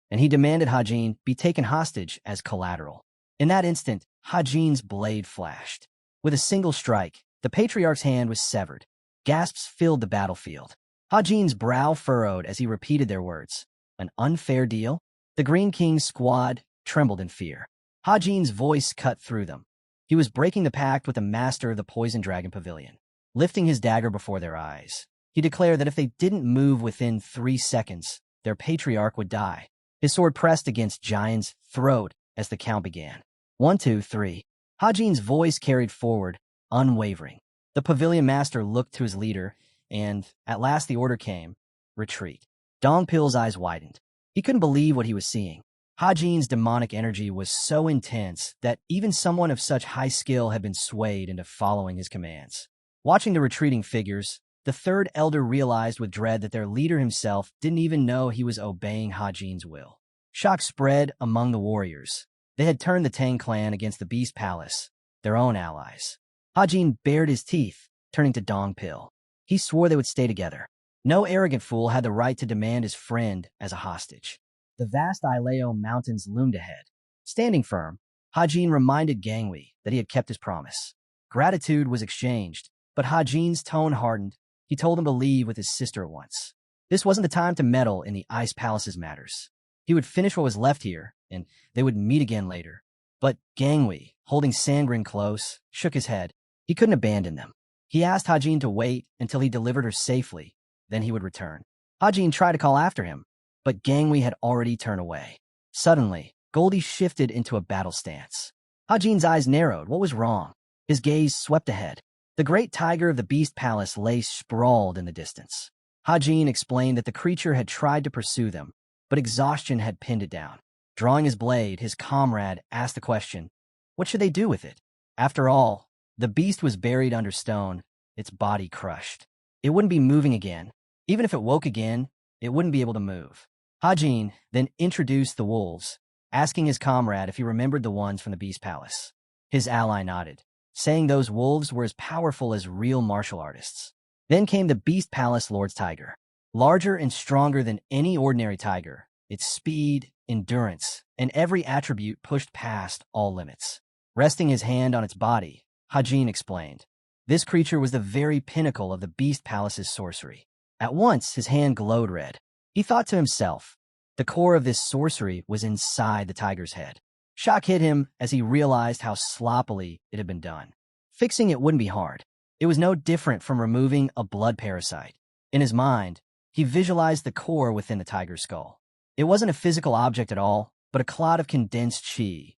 and he demanded Hajin be taken hostage as collateral. In that instant, Hajin's blade flashed. With a single strike, the patriarch's hand was severed. Gasps filled the battlefield. Hajin's brow furrowed as he repeated their words. An unfair deal? The Green King's squad trembled in fear. Hajin's voice cut through them. He was breaking the pact with the master of the Poison Dragon Pavilion. Lifting his dagger before their eyes, he declared that if they didn't move within 3 seconds, their patriarch would die. His sword pressed against Jian's throat as the count began. 1, 2, 3. Hajin's voice carried forward, unwavering. The pavilion master looked to his leader, and at last the order came, retreat. Dongpil's eyes widened. He couldn't believe what he was seeing. Hajin's demonic energy was so intense that even someone of such high skill had been swayed into following his commands. Watching the retreating figures, the third elder realized with dread that their leader himself didn't even know he was obeying Hajin's will. Shock spread among the warriors. They had turned the Tang clan against the Beast Palace, their own allies. Hajin bared his teeth, turning to Dongpil. He swore they would stay together. No arrogant fool had the right to demand his friend as a hostage. The vast Ileo mountains loomed ahead. Standing firm, Hajin reminded Gangwei that he had kept his promise. Gratitude was exchanged, but Hajin's tone hardened. He told him to leave with his sister at once. This wasn't the time to meddle in the Ice Palace's matters. He would finish what was left here, and they would meet again later. But Gangwei, holding Sangren close, shook his head. He couldn't abandon them. He asked Hajin to wait until he delivered her safely, then he would return. Hajin tried to call after him, but Gangwei had already turned away. Suddenly, Goldie shifted into a battle stance. Hajin's eyes narrowed. What was wrong? His gaze swept ahead. The great tiger of the Beast Palace lay sprawled in the distance. Hajin explained that the creature had tried to pursue them, but exhaustion had pinned it down. Drawing his blade, his comrade asked the question, what should they do with it? After all, the beast was buried under stone, its body crushed. It wouldn't be moving again. Even if it woke again, it wouldn't be able to move. Hajin then introduced the wolves, asking his comrade if he remembered the ones from the Beast Palace. His ally nodded, saying those wolves were as powerful as real martial artists. Then came the Beast Palace Lord's Tiger. Larger and stronger than any ordinary tiger, its speed, endurance, and every attribute pushed past all limits. Resting his hand on its body, Hajin explained, this creature was the very pinnacle of the Beast Palace's sorcery. At once, his hand glowed red. He thought to himself, the core of this sorcery was inside the tiger's head. Shock hit him as he realized how sloppily it had been done. Fixing it wouldn't be hard. It was no different from removing a blood parasite. In his mind, he visualized the core within the tiger's skull. It wasn't a physical object at all, but a clot of condensed chi.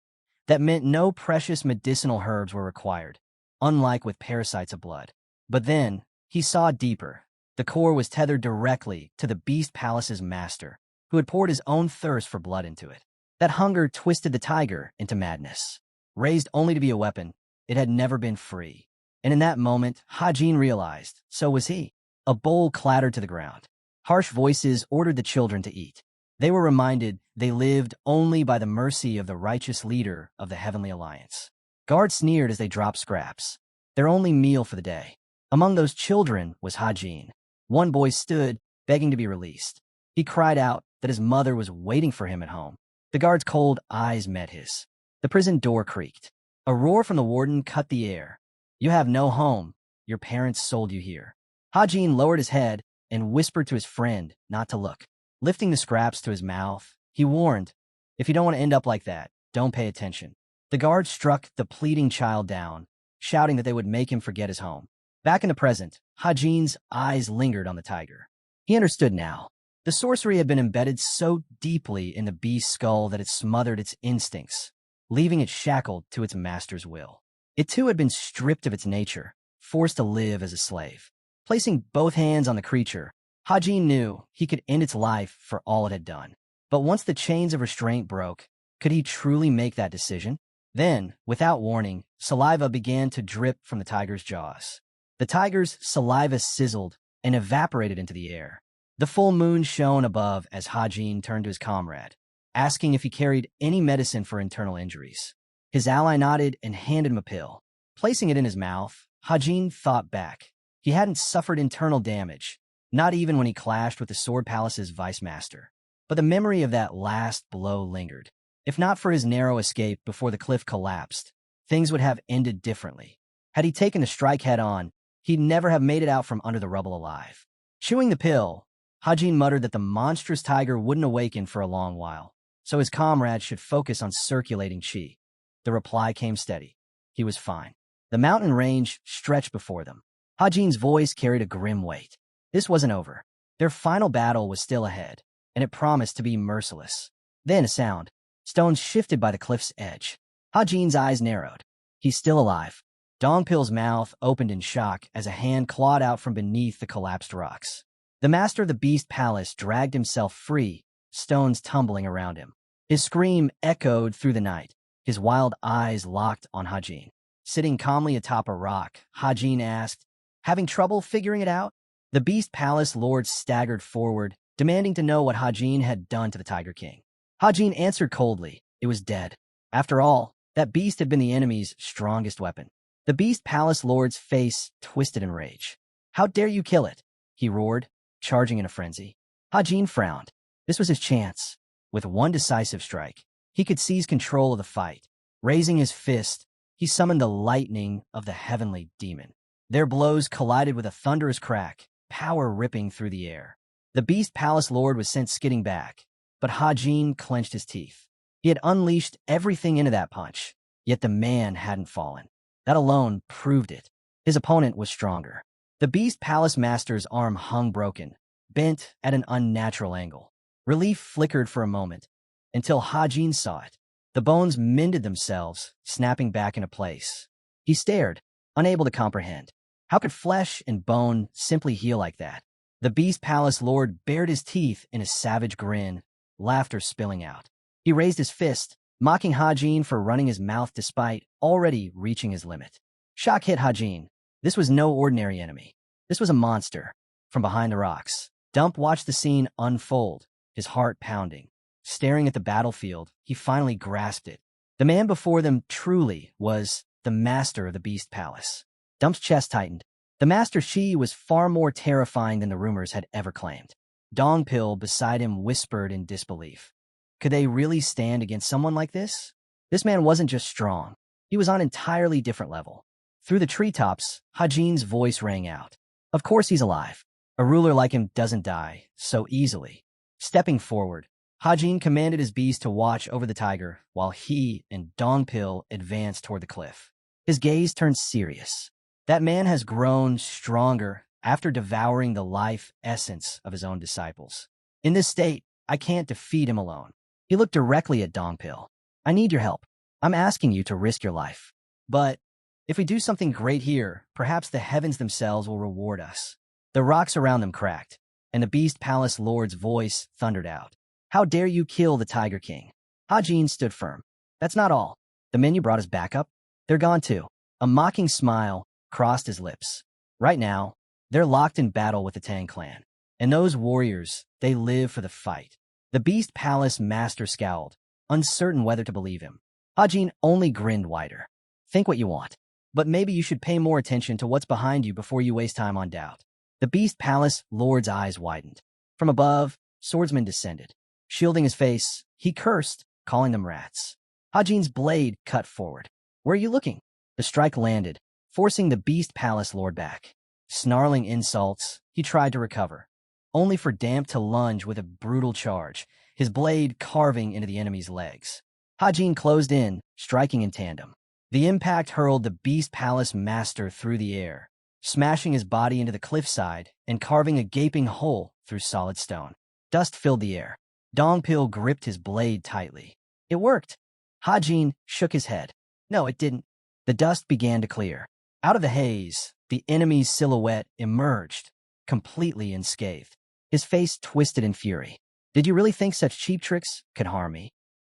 That meant no precious medicinal herbs were required, unlike with parasites of blood. But then, he saw deeper. The core was tethered directly to the Beast Palace's master, who had poured his own thirst for blood into it. That hunger twisted the tiger into madness. Raised only to be a weapon, it had never been free. And in that moment, Hajin realized, so was he. A bowl clattered to the ground. Harsh voices ordered the children to eat. They were reminded they lived only by the mercy of the righteous leader of the Heavenly Alliance. Guards sneered as they dropped scraps, their only meal for the day. Among those children was Hajin. One boy stood, begging to be released. He cried out that his mother was waiting for him at home. The guard's cold eyes met his. The prison door creaked. A roar from the warden cut the air. "You have no home. Your parents sold you here." Hajin lowered his head and whispered to his friend not to look. Lifting the scraps to his mouth, he warned, "If you don't want to end up like that, don't pay attention." The guard struck the pleading child down, shouting that they would make him forget his home. Back in the present, Hajin's eyes lingered on the tiger. He understood now. The sorcery had been embedded so deeply in the beast's skull that it smothered its instincts, leaving it shackled to its master's will. It too had been stripped of its nature, forced to live as a slave. Placing both hands on the creature, Hajin knew he could end its life for all it had done. But once the chains of restraint broke, could he truly make that decision? Then, without warning, saliva began to drip from the tiger's jaws. The tiger's saliva sizzled and evaporated into the air. The full moon shone above as Hajin turned to his comrade, asking if he carried any medicine for internal injuries. His ally nodded and handed him a pill. Placing it in his mouth, Hajin thought back. He hadn't suffered internal damage, not even when he clashed with the Sword Palace's vice master. But the memory of that last blow lingered. If not for his narrow escape before the cliff collapsed, things would have ended differently. Had he taken the strike head-on, he'd never have made it out from under the rubble alive. Chewing the pill, Hajin muttered that the monstrous tiger wouldn't awaken for a long while, so his comrades should focus on circulating chi. The reply came steady. He was fine. The mountain range stretched before them. Hajin's voice carried a grim weight. This wasn't over. Their final battle was still ahead, and it promised to be merciless. Then a sound. Stones shifted by the cliff's edge. Hajin's eyes narrowed. He's still alive. Dongpil's mouth opened in shock as a hand clawed out from beneath the collapsed rocks. The master of the Beast Palace dragged himself free, stones tumbling around him. His scream echoed through the night, his wild eyes locked on Hajin. Sitting calmly atop a rock, Hajin asked, "Having trouble figuring it out?" The Beast Palace lord staggered forward, demanding to know what Hajin had done to the Tiger King. Hajin answered coldly, it was dead. After all, that beast had been the enemy's strongest weapon. The Beast Palace lord's face twisted in rage. "How dare you kill it?" he roared, charging in a frenzy. Hajin frowned. This was his chance. With one decisive strike, he could seize control of the fight. Raising his fist, he summoned the lightning of the heavenly demon. Their blows collided with a thunderous crack, power ripping through the air. The Beast Palace lord was sent skidding back, but Hajin clenched his teeth. He had unleashed everything into that punch, yet the man hadn't fallen. That alone proved it. His opponent was stronger. The Beast Palace master's arm hung broken, bent at an unnatural angle. Relief flickered for a moment, until Hajin saw it. The bones mended themselves, snapping back into place. He stared, unable to comprehend. How could flesh and bone simply heal like that? The Beast Palace lord bared his teeth in a savage grin, laughter spilling out. He raised his fist, mocking Hajin for running his mouth despite already reaching his limit. Shock hit Hajin. This was no ordinary enemy. This was a monster. From behind the rocks, Dump watched the scene unfold, his heart pounding. Staring at the battlefield, he finally grasped it. The man before them truly was the master of the Beast Palace. Dump's chest tightened. The master Shi was far more terrifying than the rumors had ever claimed. Dongpil beside him whispered in disbelief. Could they really stand against someone like this? This man wasn't just strong. He was on an entirely different level. Through the treetops, Hajin's voice rang out. Of course he's alive. A ruler like him doesn't die so easily. Stepping forward, Hajin commanded his beast to watch over the tiger while he and Dongpil advanced toward the cliff. His gaze turned serious. That man has grown stronger after devouring the life essence of his own disciples. In this state, I can't defeat him alone. He looked directly at Dongpil. I need your help. I'm asking you to risk your life. But if we do something great here, perhaps the heavens themselves will reward us. The rocks around them cracked, and the Beast Palace lord's voice thundered out. How dare you kill the Tiger King? Hajin stood firm. That's not all. The men you brought us back up? They're gone too. A mocking smile crossed his lips. Right now, they're locked in battle with the Tang clan. And those warriors, they live for the fight. The Beast Palace master scowled, uncertain whether to believe him. Hajin only grinned wider. Think what you want, but maybe you should pay more attention to what's behind you before you waste time on doubt. The Beast Palace lord's eyes widened. From above, swordsman descended. Shielding his face, he cursed, calling them rats. Hajin's blade cut forward. Where are you looking? The strike landed, forcing the Beast Palace lord back. Snarling insults, he tried to recover, only for Damp to lunge with a brutal charge, his blade carving into the enemy's legs. Hajin closed in, striking in tandem. The impact hurled the Beast Palace master through the air, smashing his body into the cliffside and carving a gaping hole through solid stone. Dust filled the air. Dongpil gripped his blade tightly. It worked. Hajin shook his head. No, it didn't. The dust began to clear. Out of the haze, the enemy's silhouette emerged, completely unscathed. His face twisted in fury. Did you really think such cheap tricks could harm me?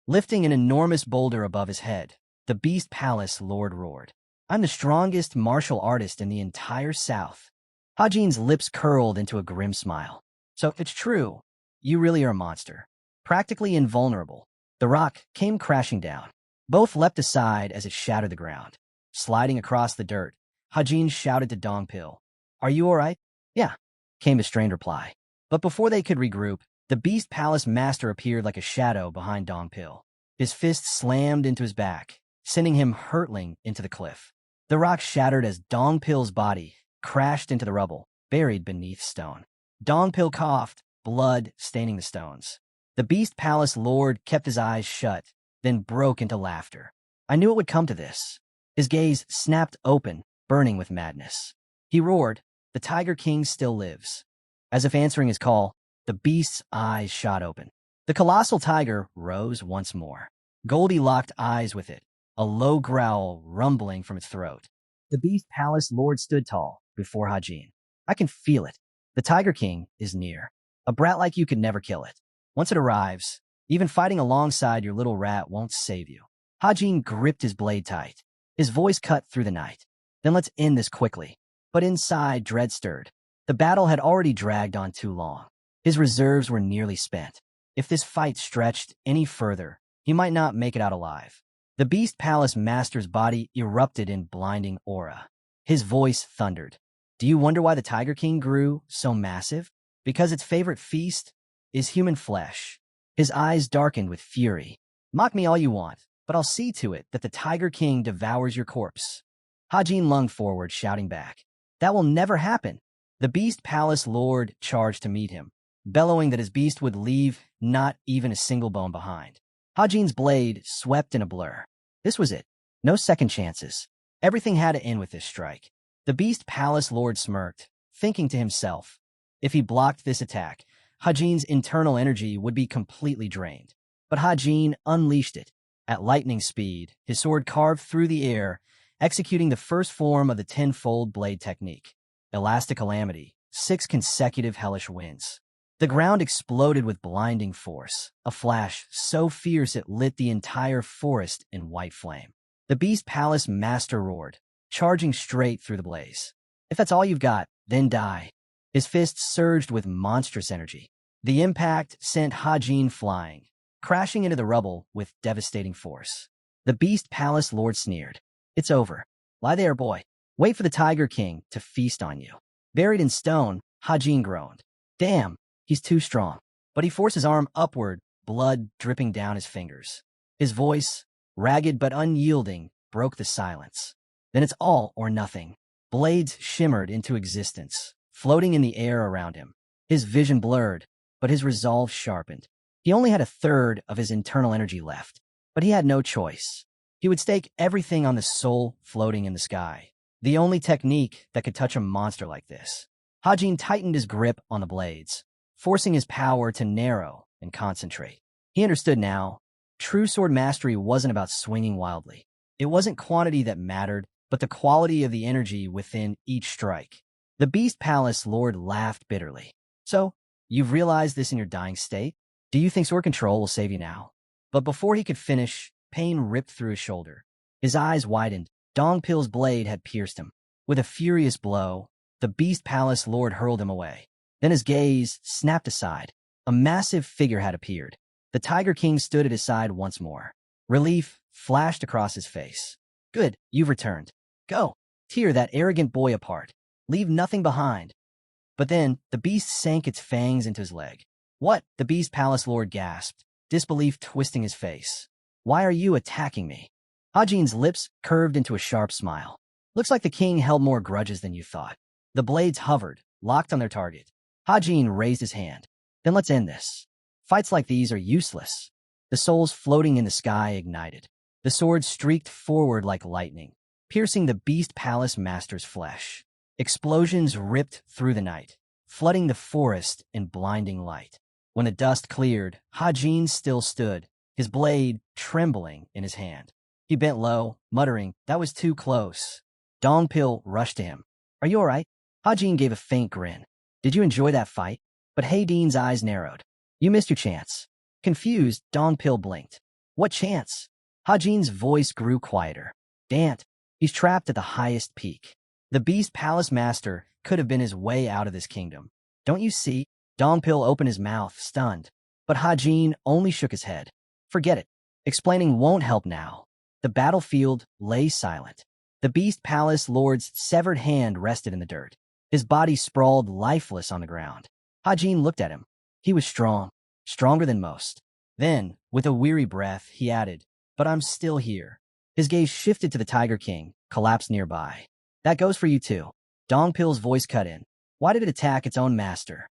Lifting an enormous boulder above his head, the Beast Palace lord roared. I'm the strongest martial artist in the entire South. Hajin's lips curled into a grim smile. So if it's true, you really are a monster. Practically invulnerable. The rock came crashing down. Both leapt aside as it shattered the ground. Sliding across the dirt, Hajin shouted to Dongpil. Are you all right? Yeah, came the strained reply. But before they could regroup, the Beast Palace master appeared like a shadow behind Dongpil. His fist slammed into his back, sending him hurtling into the cliff. The rock shattered as Dongpil's body crashed into the rubble, buried beneath stone. Dongpil coughed, blood staining the stones. The Beast Palace lord kept his eyes shut, then broke into laughter. I knew it would come to this. His gaze snapped open, burning with madness. He roared, the Tiger King still lives. As if answering his call, the beast's eyes shot open. The colossal tiger rose once more. Goldie locked eyes with it, a low growl rumbling from its throat. The Beast Palace lord stood tall before Hajin. I can feel it. The Tiger King is near. A brat like you could never kill it. Once it arrives, even fighting alongside your little rat won't save you. Hajin gripped his blade tight. His voice cut through the night. Then let's end this quickly. But inside, dread stirred. The battle had already dragged on too long. His reserves were nearly spent. If this fight stretched any further, he might not make it out alive. The Beast Palace master's body erupted in blinding aura. His voice thundered. Do you wonder why the Tiger King grew so massive? Because its favorite feast is human flesh. His eyes darkened with fury. Mock me all you want, but I'll see to it that the Tiger King devours your corpse. Hajin lunged forward, shouting back. That will never happen. The Beast Palace lord charged to meet him, bellowing that his beast would leave not even a single bone behind. Hajin's blade swept in a blur. This was it. No second chances. Everything had to end with this strike. The Beast Palace lord smirked, thinking to himself, if he blocked this attack, Hajin's internal energy would be completely drained. But Hajin unleashed it. At lightning speed, his sword carved through the air, executing the first form of the tenfold blade technique. Elastic Calamity, 6 consecutive hellish winds. The ground exploded with blinding force, a flash so fierce it lit the entire forest in white flame. The Beast Palace master roared, charging straight through the blaze. If that's all you've got, then die. His fists surged with monstrous energy. The impact sent Hajin flying, crashing into the rubble with devastating force. The Beast Palace lord sneered. It's over. Lie there, boy. Wait for the Tiger King to feast on you. Buried in stone, Hajin groaned. Damn, he's too strong. But he forced his arm upward, blood dripping down his fingers. His voice, ragged but unyielding, broke the silence. Then it's all or nothing. Blades shimmered into existence, floating in the air around him. His vision blurred, but his resolve sharpened. He only had a third of his internal energy left, but he had no choice. He would stake everything on the soul floating in the sky, the only technique that could touch a monster like this. Hajin tightened his grip on the blades, forcing his power to narrow and concentrate. He understood now. True sword mastery wasn't about swinging wildly. It wasn't quantity that mattered, but the quality of the energy within each strike. The Beast Palace lord laughed bitterly. So, you've realized this in your dying state? Do you think sword control will save you now? But before he could finish, pain ripped through his shoulder. His eyes widened. Dongpil's blade had pierced him. With a furious blow, the Beast Palace Lord hurled him away. Then his gaze snapped aside. A massive figure had appeared. The Tiger King stood at his side once more. Relief flashed across his face. Good, you've returned. Go, tear that arrogant boy apart. Leave nothing behind. But then, the beast sank its fangs into his leg. What? The Beast Palace Lord gasped, disbelief twisting his face. Why are you attacking me? Hajin's lips curved into a sharp smile. Looks like the king held more grudges than you thought. The blades hovered, locked on their target. Hajin raised his hand. Then let's end this. Fights like these are useless. The souls floating in the sky ignited. The sword streaked forward like lightning, piercing the Beast Palace Master's flesh. Explosions ripped through the night, flooding the forest in blinding light. When the dust cleared, Hajin still stood, his blade trembling in his hand. He bent low, muttering, "That was too close." Dongpil rushed to him. "Are you all right?" Hajin gave a faint grin. "Did you enjoy that fight?" But Hadine's eyes narrowed. "You missed your chance." Confused, Dongpil blinked. "What chance?" Hajin's voice grew quieter. "Dant. He's trapped at the highest peak. The Beast Palace Master could have been his way out of this kingdom. Don't you see?" Dongpil opened his mouth, stunned. But Hajin only shook his head. "Forget it. Explaining won't help now." The battlefield lay silent. The Beast Palace Lord's severed hand rested in the dirt. His body sprawled lifeless on the ground. Hajin looked at him. He was strong, stronger than most. Then, with a weary breath, he added, "But I'm still here." His gaze shifted to the Tiger King, collapsed nearby. "That goes for you too." Dongpil's voice cut in. "Why did it attack its own master?"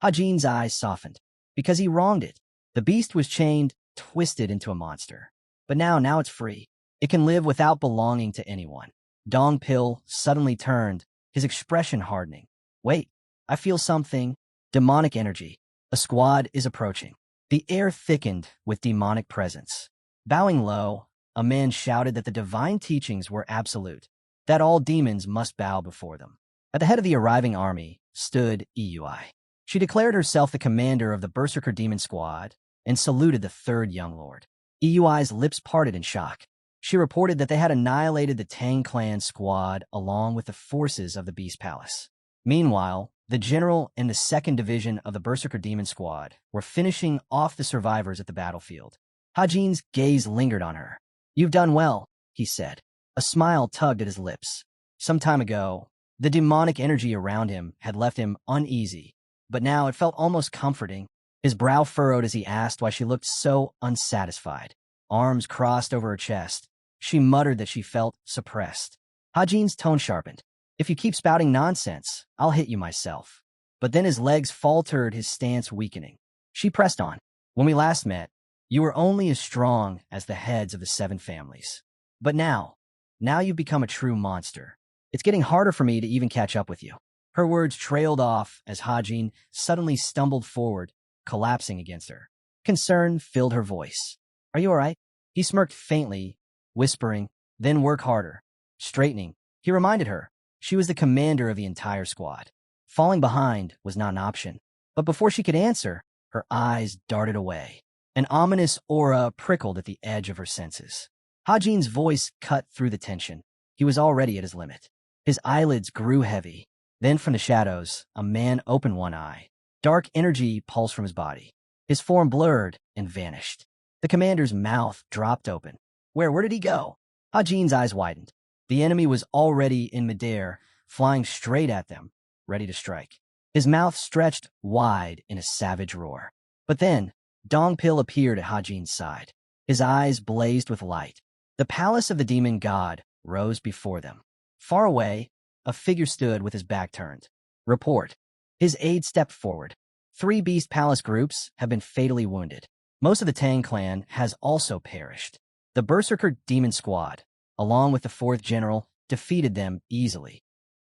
Hajin's eyes softened. "Because he wronged it. The beast was chained, twisted into a monster. But now it's free. It can live without belonging to anyone." Dongpil suddenly turned, his expression hardening. "Wait, I feel something. Demonic energy. A squad is approaching." The air thickened with demonic presence. Bowing low, a man shouted that the divine teachings were absolute, that all demons must bow before them. At the head of the arriving army stood Eui. She declared herself the commander of the Berserker Demon Squad and saluted the third young lord. Eui's lips parted in shock. She reported that they had annihilated the Tang clan squad along with the forces of the Beast Palace. Meanwhile, the general and the 2nd Division of the Berserker Demon Squad were finishing off the survivors at the battlefield. Hajin's gaze lingered on her. "You've done well," he said. A smile tugged at his lips. Some time ago, the demonic energy around him had left him uneasy, but now it felt almost comforting. His brow furrowed as he asked why she looked so unsatisfied. Arms crossed over her chest, she muttered that she felt suppressed. Hajin's tone sharpened. "If you keep spouting nonsense, I'll hit you myself." But then his legs faltered, his stance weakening. She pressed on. "When we last met, you were only as strong as the heads of the 7 families. But now you've become a true monster. It's getting harder for me to even catch up with you." Her words trailed off as Hajin suddenly stumbled forward, collapsing against her. Concern filled her voice. "Are you all right?" He smirked faintly, whispering, "Then work harder." Straightening, he reminded her she was the commander of the entire squad. Falling behind was not an option. But before she could answer, her eyes darted away. An ominous aura prickled at the edge of her senses. Hajin's voice cut through the tension. He was already at his limit. His eyelids grew heavy. Then from the shadows, a man opened one eye. Dark energy pulsed from his body. His form blurred and vanished. The commander's mouth dropped open. Where did he go?" Hajin's eyes widened. The enemy was already in midair, flying straight at them, ready to strike. His mouth stretched wide in a savage roar. But then, Dongpil appeared at Hajin's side. His eyes blazed with light. The palace of the demon god rose before them. Far away, a figure stood with his back turned. "Report." His aide stepped forward. 3 Beast Palace groups have been fatally wounded. Most of the Tang clan has also perished. The Berserker Demon Squad, along with the 4th General, defeated them easily.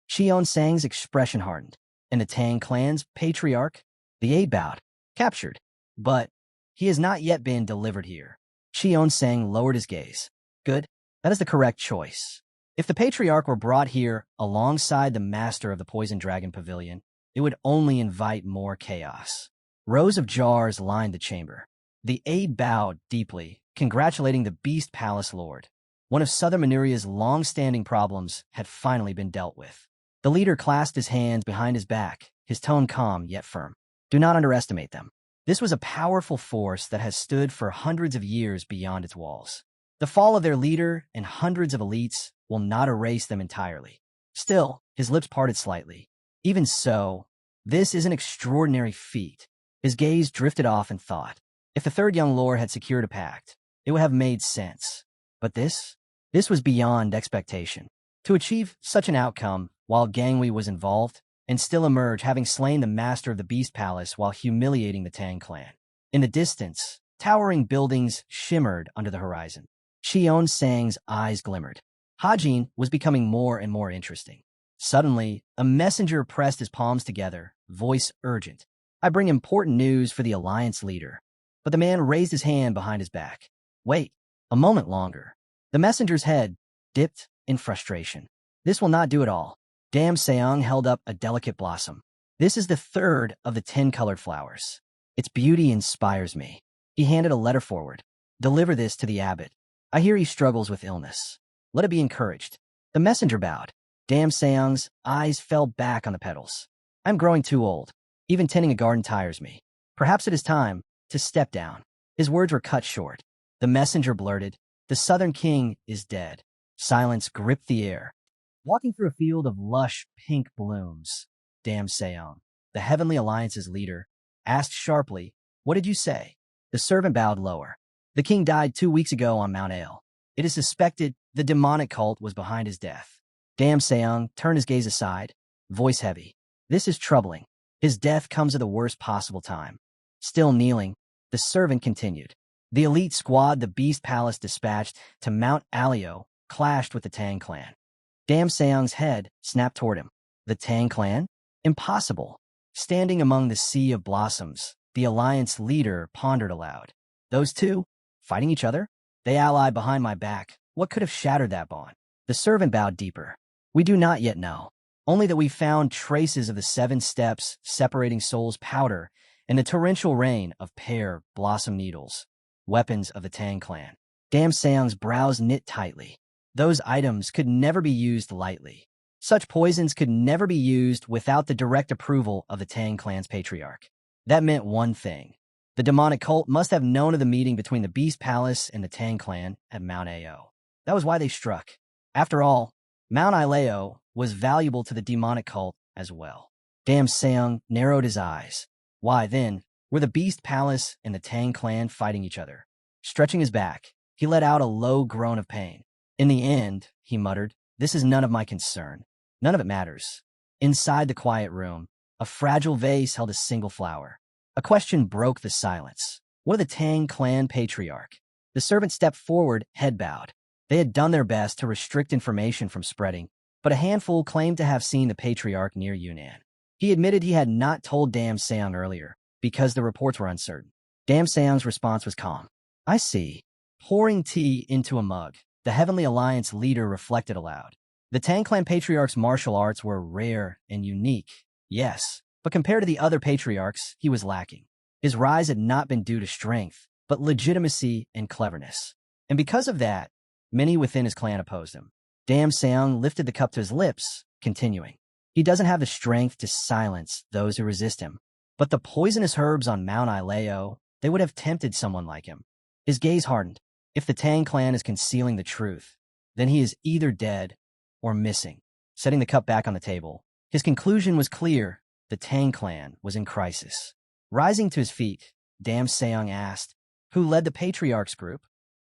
Cheon Sang's expression hardened. And the Tang clan's patriarch? The aide bowed. "Captured. But he has not yet been delivered here." Cheon Sang lowered his gaze. "Good. That is the correct choice. If the patriarch were brought here alongside the master of the Poison Dragon Pavilion, it would only invite more chaos." Rows of jars lined the chamber. The aide bowed deeply, congratulating the Beast Palace Lord. One of Southern Manuria's long-standing problems had finally been dealt with. The leader clasped his hands behind his back, his tone calm yet firm. Do not underestimate them. This was a powerful force that has stood for hundreds of years beyond its walls. The fall of their leader and hundreds of elites will not erase them entirely. Still, his lips parted slightly. Even so, this is an extraordinary feat. His gaze drifted off in thought. If the third young lord had secured a pact, it would have made sense. But this was beyond expectation. To achieve such an outcome while Gangwei was involved, and still emerge having slain the master of the Beast Palace while humiliating the Tang clan. In the distance, towering buildings shimmered under the horizon. Xion Sang's eyes glimmered. Hajin was becoming more and more interesting. Suddenly, a messenger pressed his palms together, voice urgent. I bring important news for the alliance leader. But the man raised his hand behind his back. Wait, a moment longer. The messenger's head dipped in frustration. This will not do at all. Dam Seong held up a delicate blossom. This is the third of the 10 colored flowers. Its beauty inspires me. He handed a letter forward. Deliver this to the abbot. I hear he struggles with illness. Let it be encouraged. The messenger bowed. Dam Seong's eyes fell back on the petals. I'm growing too old. Even tending a garden tires me. Perhaps it is time to step down. His words were cut short. The messenger blurted, the Southern King is dead. Silence gripped the air. Walking through a field of lush pink blooms, Dam Seong, the Heavenly Alliance's leader, asked sharply, what did you say? The servant bowed lower. The king died 2 weeks ago on Mount Ale. It is suspected the demonic cult was behind his death. Dam Seong turned his gaze aside, voice heavy. This is troubling. His death comes at the worst possible time. Still kneeling, the servant continued. The elite squad the Beast Palace dispatched to Mount Alio clashed with the Tang clan. Dam Seong's head snapped toward him. The Tang clan? Impossible. Standing among the sea of blossoms, the alliance leader pondered aloud. Those two? Fighting each other? They ally behind my back. What could have shattered that bond? The servant bowed deeper. We do not yet know. Only that we found traces of the 7 steps separating souls powder and the torrential rain of pear blossom needles, weapons of the Tang clan. Dam Seong's brows knit tightly. Those items could never be used lightly. Such poisons could never be used without the direct approval of the Tang clan's patriarch. That meant one thing. The demonic cult must have known of the meeting between the Beast Palace and the Tang clan at Mount Ao. That was why they struck. After all, Mount Ileo was valuable to the demonic cult as well. Dam Seong narrowed his eyes. Why, then, were the Beast Palace and the Tang clan fighting each other? Stretching his back, he let out a low groan of pain. In the end, he muttered, this is none of my concern. None of it matters. Inside the quiet room, a fragile vase held a single flower. A question broke the silence. What of the Tang clan patriarch? The servant stepped forward, head bowed. They had done their best to restrict information from spreading, but a handful claimed to have seen the patriarch near Yunnan. He admitted he had not told Dam Seong earlier, because the reports were uncertain. Dam Seong's response was calm. I see. Pouring tea into a mug, the Heavenly Alliance leader reflected aloud. The Tang clan patriarch's martial arts were rare and unique, yes, but compared to the other patriarchs, he was lacking. His rise had not been due to strength, but legitimacy and cleverness. And because of that, many within his clan opposed him. Dam Seong lifted the cup to his lips, continuing. He doesn't have the strength to silence those who resist him. But the poisonous herbs on Mount Ileo, they would have tempted someone like him. His gaze hardened. If the Tang clan is concealing the truth, then he is either dead or missing. Setting the cup back on the table, his conclusion was clear. The Tang clan was in crisis. Rising to his feet, Dam Seong asked, who led the patriarch's group?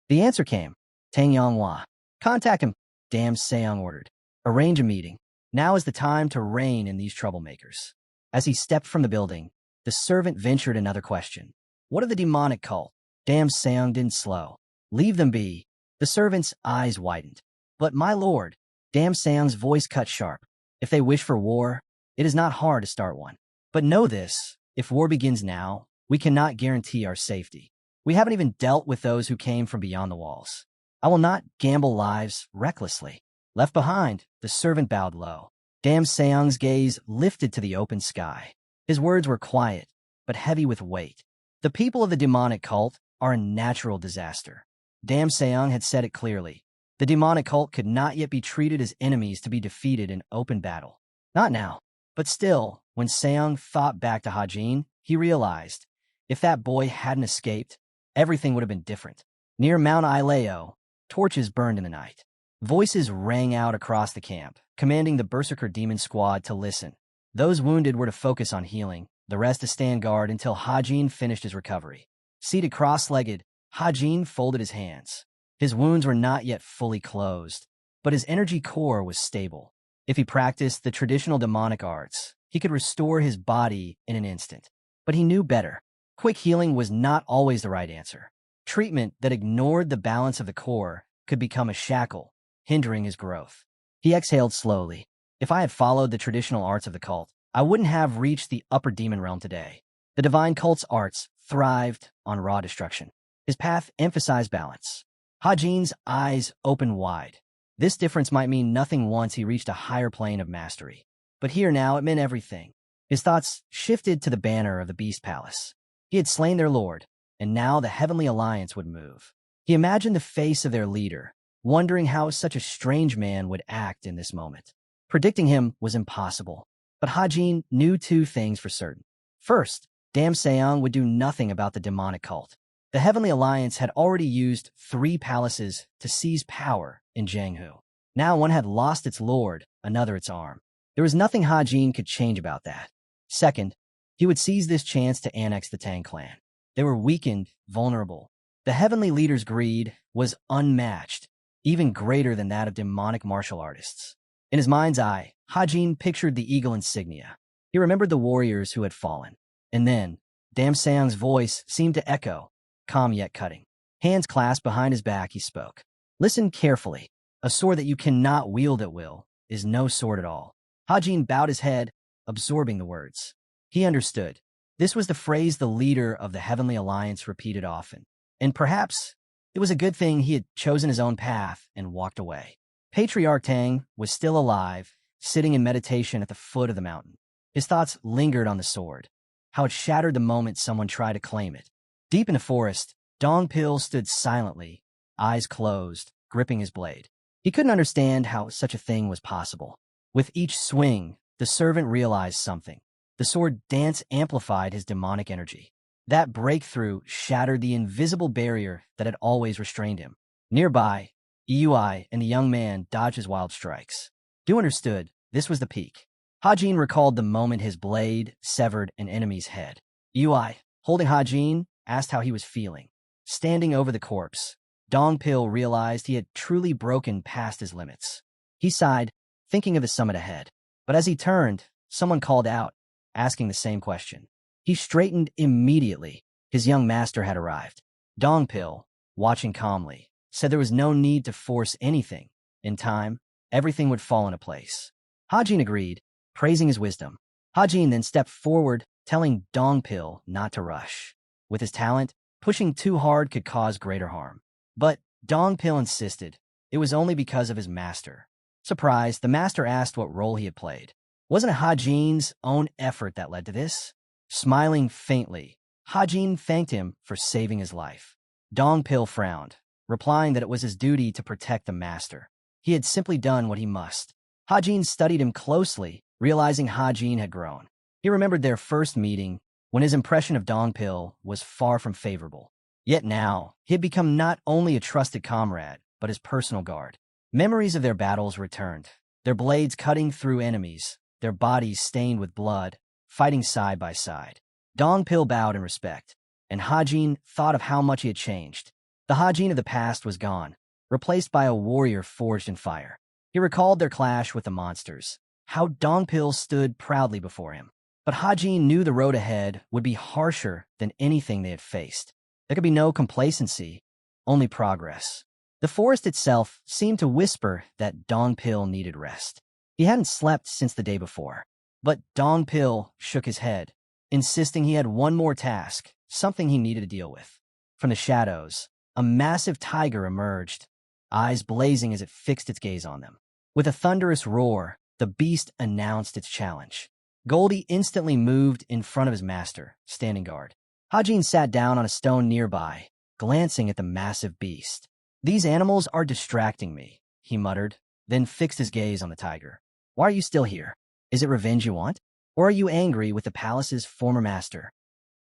The answer came. Tang Yonghua. Contact him, Dam Seong ordered. Arrange a meeting. Now is the time to rein in these troublemakers. As he stepped from the building, the servant ventured another question. What of the demonic cult? Dam Seong didn't slow. Leave them be. The servant's eyes widened. But my lord, Dam Seong's voice cut sharp. If they wish for war, it is not hard to start one. But know this, if war begins now, we cannot guarantee our safety. We haven't even dealt with those who came from beyond the walls. I will not gamble lives recklessly. Left behind, the servant bowed low. Dam Seong's gaze lifted to the open sky. His words were quiet, but heavy with weight. The people of the demonic cult are a natural disaster. Dam Seong had said it clearly. The demonic cult could not yet be treated as enemies to be defeated in open battle. Not now. But still, when Seong thought back to Hajin, he realized, if that boy hadn't escaped, everything would have been different. Near Mount Ileo, torches burned in the night. Voices rang out across the camp, commanding the Berserker Demon Squad to listen. Those wounded were to focus on healing, the rest to stand guard until Hajin finished his recovery. Seated cross-legged, Hajin folded his hands. His wounds were not yet fully closed, but his energy core was stable. If he practiced the traditional demonic arts, he could restore his body in an instant. But he knew better. Quick healing was not always the right answer. Treatment that ignored the balance of the core could become a shackle, hindering his growth. He exhaled slowly. If I had followed the traditional arts of the cult, I wouldn't have reached the upper demon realm today. The divine cult's arts thrived on raw destruction. His path emphasized balance. Hajin's eyes opened wide. This difference might mean nothing once he reached a higher plane of mastery. But here now it meant everything. His thoughts shifted to the banner of the Beast Palace. He had slain their lord, and now the Heavenly Alliance would move. He imagined the face of their leader, wondering how such a strange man would act in this moment. Predicting him was impossible, but Hajin knew two things for certain. First, Dam Seong would do nothing about the demonic cult. The Heavenly Alliance had already used 3 palaces to seize power in Jianghu. Now one had lost its lord, another its arm. There was nothing Hajin could change about that. Second, he would seize this chance to annex the Tang clan. They were weakened, vulnerable. The Heavenly Leader's greed was unmatched, even greater than that of demonic martial artists. In his mind's eye, Hajin pictured the eagle insignia. He remembered the warriors who had fallen. And then, Dam Seong's voice seemed to echo, calm yet cutting. Hands clasped behind his back, he spoke. Listen carefully. A sword that you cannot wield at will is no sword at all. Hajin bowed his head, absorbing the words. He understood. This was the phrase the leader of the Heavenly Alliance repeated often. And perhaps it was a good thing he had chosen his own path and walked away. Patriarch Tang was still alive, sitting in meditation at the foot of the mountain. His thoughts lingered on the sword, how it shattered the moment someone tried to claim it. Deep in the forest, Dong Pil stood silently, eyes closed, gripping his blade. He couldn't understand how such a thing was possible. With each swing, the servant realized something. The sword dance amplified his demonic energy. That breakthrough shattered the invisible barrier that had always restrained him. Nearby, Eui and the young man dodged his wild strikes. Du understood this was the peak. Hajin recalled the moment his blade severed an enemy's head. Eui, holding Hajin, asked how he was feeling. Standing over the corpse, Dong Pil realized he had truly broken past his limits. He sighed, thinking of the summit ahead. But as he turned, someone called out, asking the same question. He straightened immediately. His young master had arrived. Dong Pil, watching calmly, said there was no need to force anything. In time, everything would fall into place. Hajin agreed, praising his wisdom. Hajin then stepped forward, telling Dong Pil not to rush. With his talent, pushing too hard could cause greater harm. But Dong Pil insisted. It was only because of his master. Surprised, the master asked what role he had played. Wasn't it Hajin's own effort that led to this? Smiling faintly, Hajin thanked him for saving his life. Dong Pil frowned, replying that it was his duty to protect the master. He had simply done what he must. Hajin studied him closely, realizing Hajin had grown. He remembered their first meeting, when his impression of Dong Pil was far from favorable. Yet now, he had become not only a trusted comrade, but his personal guard. Memories of their battles returned, their blades cutting through enemies, their bodies stained with blood, fighting side by side. Dong Pil bowed in respect, and Hajin thought of how much he had changed. The Hajin of the past was gone, replaced by a warrior forged in fire. He recalled their clash with the monsters, how Dong Pil stood proudly before him. But Hajin knew the road ahead would be harsher than anything they had faced. There could be no complacency, only progress. The forest itself seemed to whisper that Dong Pil needed rest. He hadn't slept since the day before. But Dong Pil shook his head, insisting he had one more task, something he needed to deal with. From the shadows, a massive tiger emerged, eyes blazing as it fixed its gaze on them. With a thunderous roar, the beast announced its challenge. Goldie instantly moved in front of his master, standing guard. Hajin sat down on a stone nearby, glancing at the massive beast. "These animals are distracting me," he muttered, then fixed his gaze on the tiger. "Why are you still here? Is it revenge you want? Or are you angry with the palace's former master?"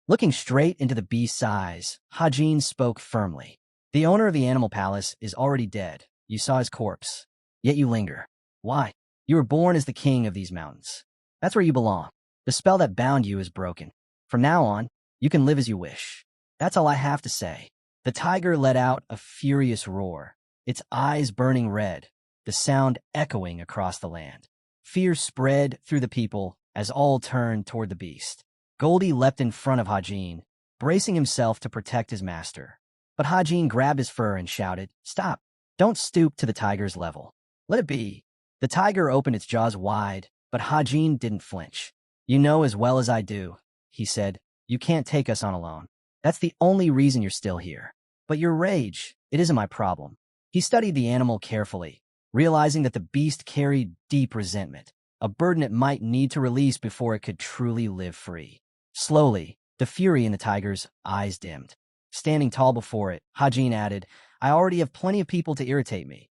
Looking straight into the beast's eyes, Hajin spoke firmly. "The owner of the animal palace is already dead. You saw his corpse. Yet you linger. Why? You were born as the king of these mountains. That's where you belong. The spell that bound you is broken. From now on, you can live as you wish. That's all I have to say." The tiger let out a furious roar, its eyes burning red, the sound echoing across the land. Fear spread through the people as all turned toward the beast. Goldie leapt in front of Hajin, bracing himself to protect his master. But Hajin grabbed his fur and shouted, "Stop! Don't stoop to the tiger's level. Let it be." The tiger opened its jaws wide, but Hajin didn't flinch. "You know as well as I do," he said. "You can't take us on alone. That's the only reason you're still here. But your rage, it isn't my problem." He studied the animal carefully, realizing that the beast carried deep resentment, a burden it might need to release before it could truly live free. Slowly, the fury in the tiger's eyes dimmed. Standing tall before it, Hajin added, "I already have plenty of people to irritate me.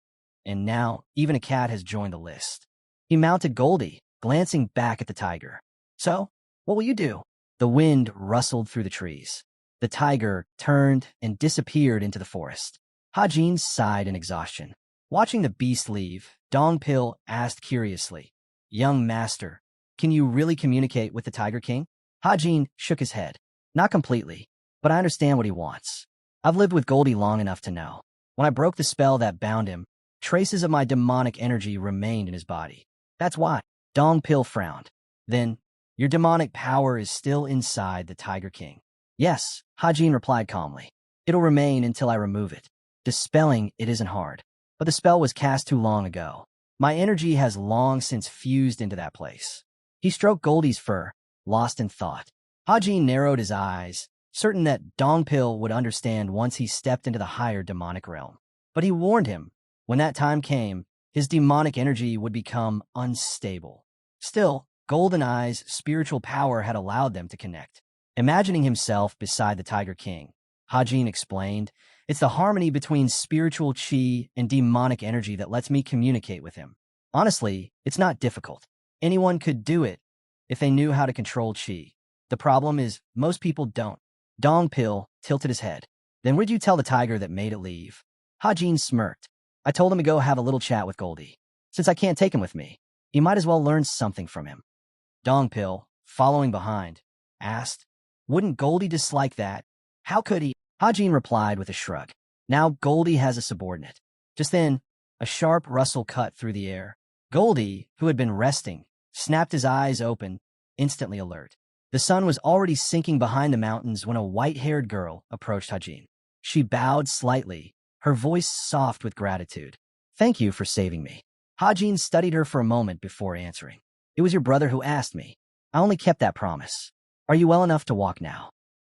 And now, even a cat has joined the list." He mounted Goldie, glancing back at the tiger. "So, what will you do?" The wind rustled through the trees. The tiger turned and disappeared into the forest. Hajin sighed in exhaustion. Watching the beast leave, Dongpil asked curiously, "Young master, can you really communicate with the Tiger King?" Hajin shook his head. "Not completely, but I understand what he wants. I've lived with Goldie long enough to know. When I broke the spell that bound him, traces of my demonic energy remained in his body. That's why." Dongpil frowned. "Then, your demonic power is still inside the Tiger King?" "Yes," Hajin replied calmly. "It'll remain until I remove it. Dispelling it isn't hard, but the spell was cast too long ago. My energy has long since fused into that place." He stroked Goldie's fur, lost in thought. Hajin narrowed his eyes, certain that Dongpil would understand once he stepped into the higher demonic realm. But he warned him, when that time came, his demonic energy would become unstable. Still, Golden Eye's spiritual power had allowed them to connect. Imagining himself beside the Tiger King, Hajin explained, "It's the harmony between spiritual chi and demonic energy that lets me communicate with him. Honestly, it's not difficult. Anyone could do it if they knew how to control chi. The problem is most people don't." Dongpil tilted his head. "Then what'd you tell the tiger that made it leave?" Hajin smirked. "I told him to go have a little chat with Goldie. Since I can't take him with me, he might as well learn something from him." Dongpil, following behind, asked, "Wouldn't Goldie dislike that? How could he?" Hajin replied with a shrug. "Now Goldie has a subordinate." Just then, a sharp rustle cut through the air. Goldie, who had been resting, snapped his eyes open, instantly alert. The sun was already sinking behind the mountains when a white-haired girl approached Hajin. She bowed slightly, her voice soft with gratitude. "Thank you for saving me." Hajin studied her for a moment before answering. "It was your brother who asked me. I only kept that promise. Are you well enough to walk now?"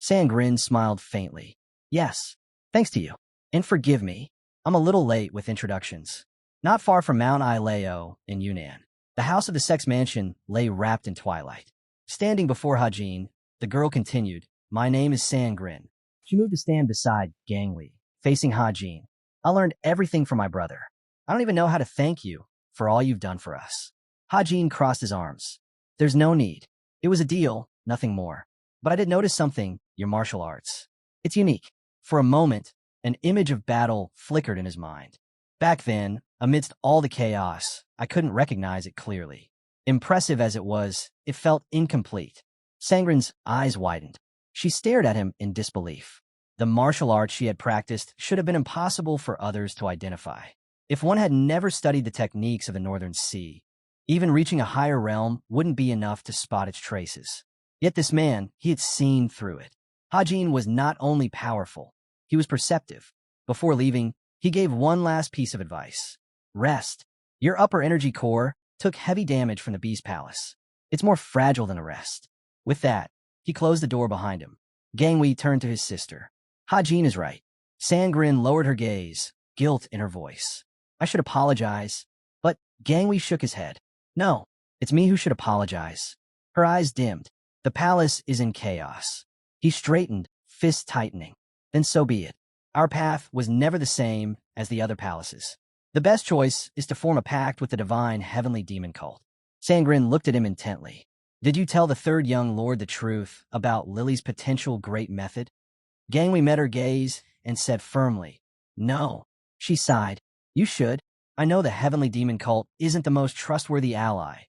Sangrin smiled faintly. "Yes, thanks to you. And forgive me, I'm a little late with introductions." Not far from Mount Ilao in Yunnan, the house of the Sex Mansion lay wrapped in twilight. Standing before Hajin, the girl continued, "My name is Sangrin." She moved to stand beside Gangli, facing Hajin. "I learned everything from my brother. I don't even know how to thank you for all you've done for us." Hajin crossed his arms. "There's no need. It was a deal, nothing more. But I did notice something, your martial arts. It's unique." For a moment, an image of battle flickered in his mind. Back then, amidst all the chaos, I couldn't recognize it clearly. Impressive as it was, it felt incomplete. Sangrin's eyes widened. She stared at him in disbelief. The martial arts she had practiced should have been impossible for others to identify. If one had never studied the techniques of the Northern Sea, even reaching a higher realm wouldn't be enough to spot its traces. Yet this man, he had seen through it. Hajin was not only powerful, he was perceptive. Before leaving, he gave one last piece of advice. "Rest. Your upper energy core took heavy damage from the Beast Palace. It's more fragile than the rest." With that, he closed the door behind him. Gangwei turned to his sister. "Hajin is right." Sangrin lowered her gaze, guilt in her voice. "I should apologize." But Gangwei shook his head. "No, it's me who should apologize." Her eyes dimmed. "The palace is in chaos." He straightened, fist tightening. "Then so be it. Our path was never the same as the other palaces. The best choice is to form a pact with the divine heavenly demon cult. Sangrin looked at him intently. Did you tell the third young lord the truth about Lily's potential great method? Gangwei met her gaze and said firmly, no. She sighed. You should. I know the heavenly demon cult isn't the most trustworthy ally,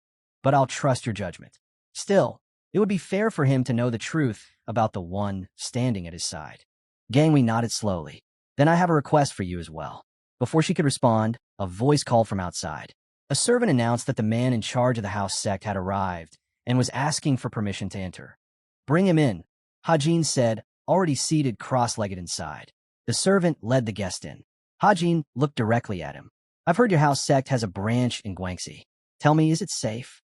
but I'll trust your judgment. Still, it would be fair for him to know the truth about the one standing at his side. Gangwei nodded slowly. Then I have a request for you as well. Before she could respond, a voice called from outside. A servant announced that the man in charge of the house sect had arrived and was asking for permission to enter. Bring him in, Hajin said, already seated cross-legged inside. The servant led the guest in. Hajin looked directly at him. I've heard your house sect has a branch in Guangxi. Tell me, is it safe?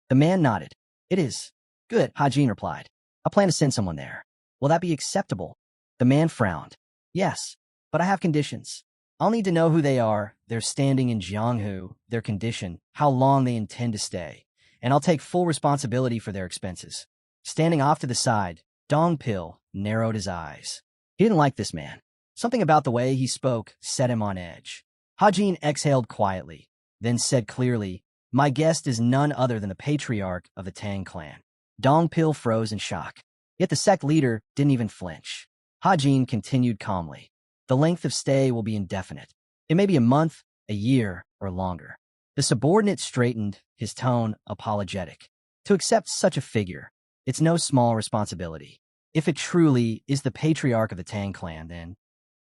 The man nodded. It is. Good, Hajin replied. I plan to send someone there. Will that be acceptable? The man frowned. Yes, but I have conditions. I'll need to know who they are, their standing in Jianghu, their condition, how long they intend to stay, and I'll take full responsibility for their expenses. Standing off to the side, Dong Pil narrowed his eyes. He didn't like this man. Something about the way he spoke set him on edge. Hajin exhaled quietly, then said clearly, my guest is none other than the patriarch of the Tang clan. Dong Pil froze in shock. Yet the sect leader didn't even flinch. Hajin continued calmly. The length of stay will be indefinite. It may be a month, a year, or longer. The subordinate straightened, his tone apologetic. To accept such a figure, it's no small responsibility. If it truly is the patriarch of the Tang clan, then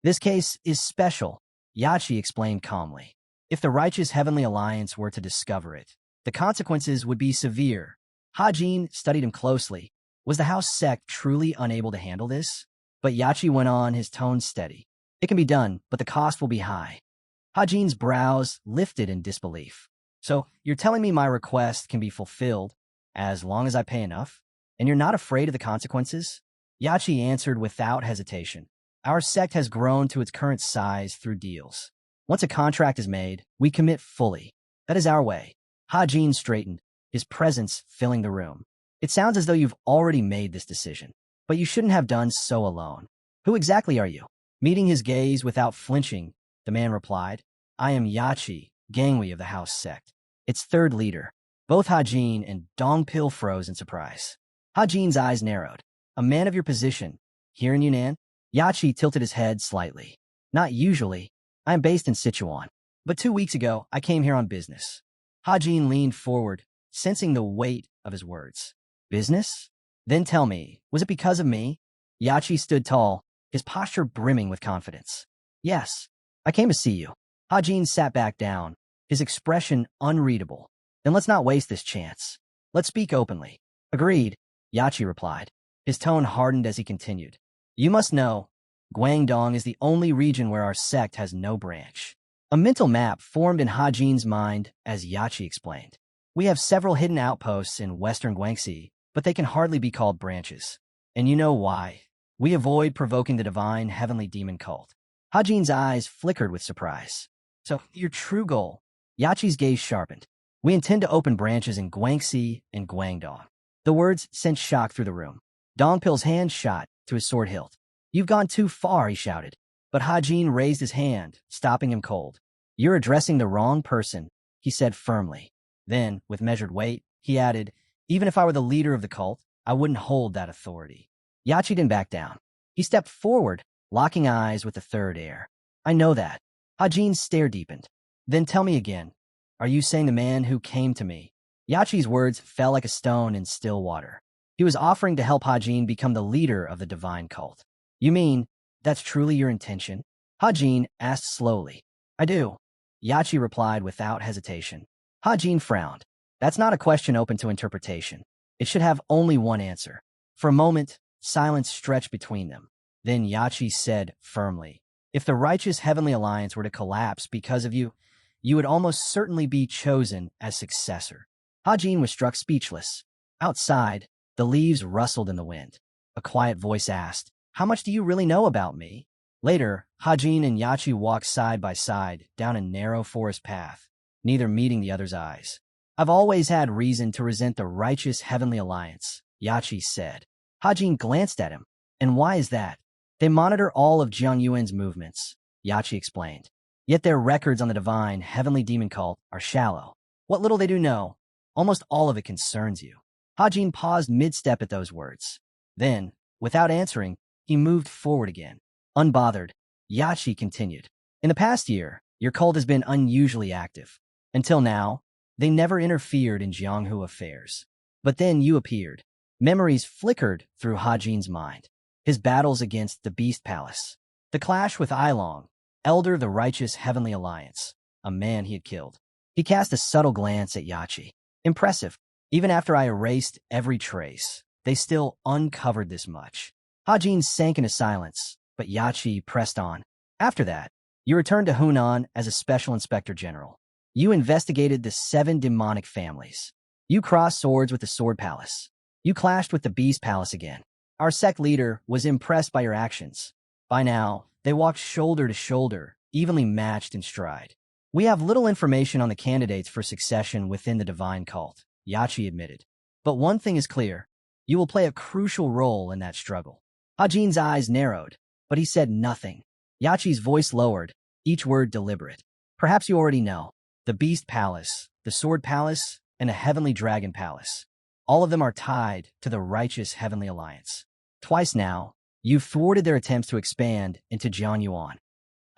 this case is special, Yachi explained calmly. If the righteous heavenly alliance were to discover it, the consequences would be severe. Hajin studied him closely. Was the house sect truly unable to handle this? But Yachi went on, his tone steady. It can be done, but the cost will be high. Hajin's brows lifted in disbelief. So, you're telling me my request can be fulfilled as long as I pay enough? And you're not afraid of the consequences? Yachi answered without hesitation. Our sect has grown to its current size through deals. Once a contract is made, we commit fully. That is our way. Hajin straightened, his presence filling the room. It sounds as though you've already made this decision, but you shouldn't have done so alone. Who exactly are you? Meeting his gaze without flinching, the man replied, I am Yachi, Gangwei of the house sect, its third leader. Both Hajin and Dong Pil froze in surprise. Hajin's eyes narrowed. A man of your position, here in Yunnan? Yachi tilted his head slightly. Not usually. I am based in Sichuan. But 2 weeks ago, I came here on business. Hajin leaned forward, sensing the weight of his words. Business? Then tell me, was it because of me? Yachi stood tall, his posture brimming with confidence. Yes, I came to see you. Hajin sat back down, his expression unreadable. Then let's not waste this chance. Let's speak openly. Agreed, Yachi replied. His tone hardened as he continued. You must know, Guangdong is the only region where our sect has no branch. A mental map formed in Hajin's mind as Yachi explained. We have several hidden outposts in western Guangxi, but they can hardly be called branches. And you know why. We avoid provoking the divine heavenly demon cult. Hajin's eyes flickered with surprise. So, your true goal? Yachi's gaze sharpened. We intend to open branches in Guangxi and Guangdong. The words sent shock through the room. Dongpil's hand shot to his sword hilt. You've gone too far, he shouted. But Hajin raised his hand, stopping him cold. You're addressing the wrong person, he said firmly. Then, with measured weight, he added, even if I were the leader of the cult, I wouldn't hold that authority. Yachi didn't back down. He stepped forward, locking eyes with the third heir. I know that. Hajin's stare deepened. Then tell me again. Are you saying the man who came to me? Yachi's words fell like a stone in still water. He was offering to help Hajin become the leader of the divine cult. You mean, that's truly your intention? Hajin asked slowly. I do. Yachi replied without hesitation. Hajin frowned. That's not a question open to interpretation. It should have only one answer. For a moment, silence stretched between them. Then Yachi said firmly, if the righteous heavenly alliance were to collapse because of you, you would almost certainly be chosen as successor. Hajin was struck speechless. Outside, the leaves rustled in the wind. A quiet voice asked, how much do you really know about me? Later, Hajin and Yachi walked side by side down a narrow forest path, neither meeting the other's eyes. I've always had reason to resent the righteous heavenly alliance, Yachi said. Hajin glanced at him. And why is that? They monitor all of Jiang Yuan's movements, Yachi explained. Yet their records on the divine, heavenly demon cult are shallow. What little they do know, almost all of it concerns you. Hajin paused mid-step at those words. Then, without answering, he moved forward again. Unbothered, Yachi continued. In the past year, your cult has been unusually active. Until now, they never interfered in Jianghu affairs. But then you appeared. Memories flickered through Hajin's mind. His battles against the Beast Palace. The clash with Ailong, Elder of the Righteous Heavenly Alliance, a man he had killed. He cast a subtle glance at Yachi. Impressive. Even after I erased every trace, they still uncovered this much. Hajin sank into silence, but Yachi pressed on. After that, you returned to Hunan as a special inspector general. You investigated the 7 demonic families. You crossed swords with the Sword Palace. You clashed with the Beast Palace again. Our sect leader was impressed by your actions. By now, they walked shoulder to shoulder, evenly matched in stride. We have little information on the candidates for succession within the divine cult, Yachi admitted. But one thing is clear. You will play a crucial role in that struggle. Hajin's eyes narrowed, but he said nothing. Yachi's voice lowered, each word deliberate. Perhaps you already know. The Beast Palace, the Sword Palace, and the Heavenly Dragon Palace. All of them are tied to the Righteous Heavenly Alliance. Twice now, you've thwarted their attempts to expand into Jianyuan.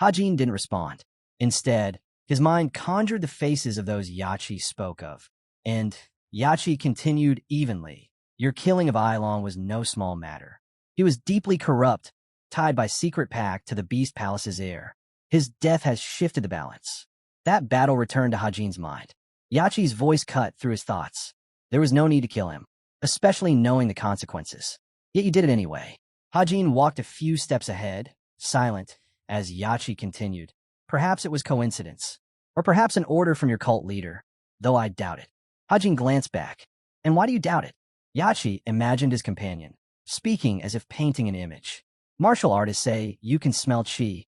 Hajin didn't respond. Instead, his mind conjured the faces of those Yachi spoke of. And Yachi continued evenly. Your killing of Ailong was no small matter. He was deeply corrupt, tied by secret pact to the Beast Palace's heir. His death has shifted the balance. That battle returned to Hajin's mind. Yachi's voice cut through his thoughts. There was no need to kill him, especially knowing the consequences. Yet you did it anyway. Hajin walked a few steps ahead, silent, as Yachi continued. Perhaps it was coincidence, or perhaps an order from your cult leader, though I doubt it. Hajin glanced back. And why do you doubt it? Yachi imagined his companion, speaking as if painting an image. Martial artists say you can smell chi.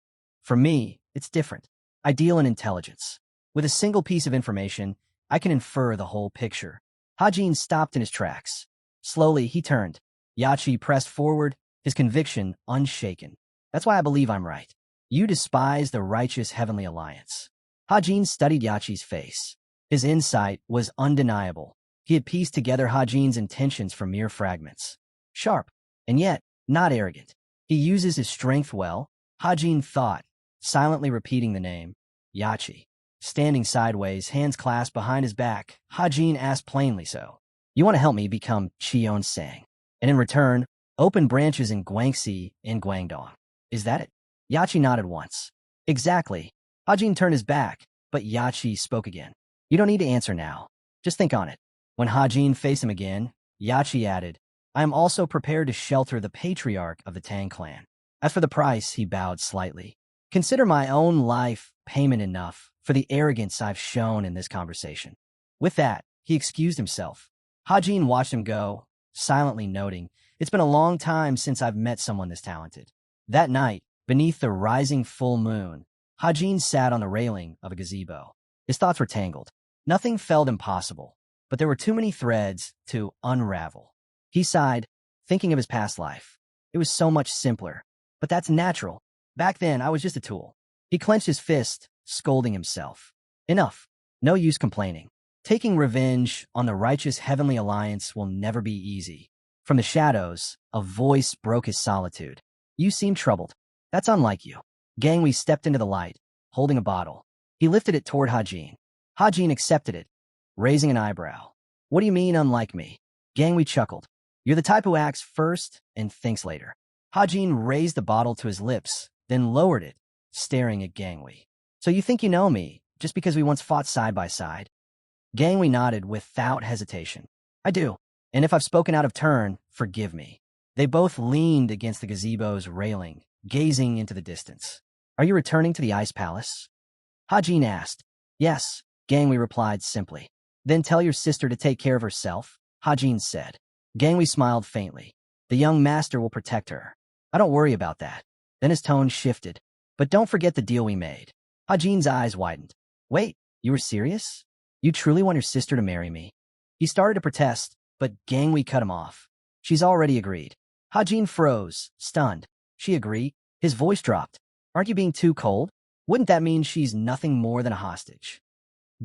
For me, it's different. I deal in intelligence. With a single piece of information, I can infer the whole picture. Hajin stopped in his tracks. Slowly, he turned. Yachi pressed forward, his conviction unshaken. That's why I believe I'm right. You despise the Righteous Heavenly Alliance. Hajin studied Yachi's face. His insight was undeniable. He had pieced together Hajin's intentions from mere fragments. Sharp, and yet not arrogant. He uses his strength well, Hajin thought, silently repeating the name, Yachi. Standing sideways, hands clasped behind his back, Hajin asked plainly so. You want to help me become Qion Sang, and in return, open branches in Guangxi and Guangdong. Is that it? Yachi nodded once. Exactly. Hajin turned his back, but Yachi spoke again. You don't need to answer now. Just think on it. When Hajin faced him again, Yachi added, I am also prepared to shelter the patriarch of the Tang clan. As for the price, he bowed slightly. Consider my own life payment enough for the arrogance I've shown in this conversation. With that, he excused himself. Hajin watched him go, silently noting, it's been a long time since I've met someone this talented. That night, beneath the rising full moon, Hajin sat on the railing of a gazebo. His thoughts were tangled. Nothing felt impossible, but there were too many threads to unravel. He sighed, thinking of his past life. It was so much simpler. But that's natural. Back then, I was just a tool. He clenched his fist, scolding himself. Enough. No use complaining. Taking revenge on the Righteous Heavenly Alliance will never be easy. From the shadows, a voice broke his solitude. You seem troubled. That's unlike you. Gangwei stepped into the light, holding a bottle. He lifted it toward Hajin. Hajin accepted it, raising an eyebrow. What do you mean, unlike me? Gangwei chuckled. You're the type who acts first and thinks later. Hajin raised the bottle to his lips, then lowered it, staring at Gangwei. So you think you know me, just because we once fought side by side? Gangwei nodded without hesitation. I do, and if I've spoken out of turn, forgive me. They both leaned against the gazebo's railing, gazing into the distance. Are you returning to the Ice Palace? Hajin asked. Yes, Gangwei replied simply. Then tell your sister to take care of herself, Hajin said. Gangwei smiled faintly. The young master will protect her. I don't worry about that. Then his tone shifted. But don't forget the deal we made. Hajin's eyes widened. Wait, you were serious? You truly want your sister to marry me? He started to protest, but Gangwei cut him off. She's already agreed. Hajin froze, stunned. She agreed. His voice dropped. Aren't you being too cold? Wouldn't that mean she's nothing more than a hostage?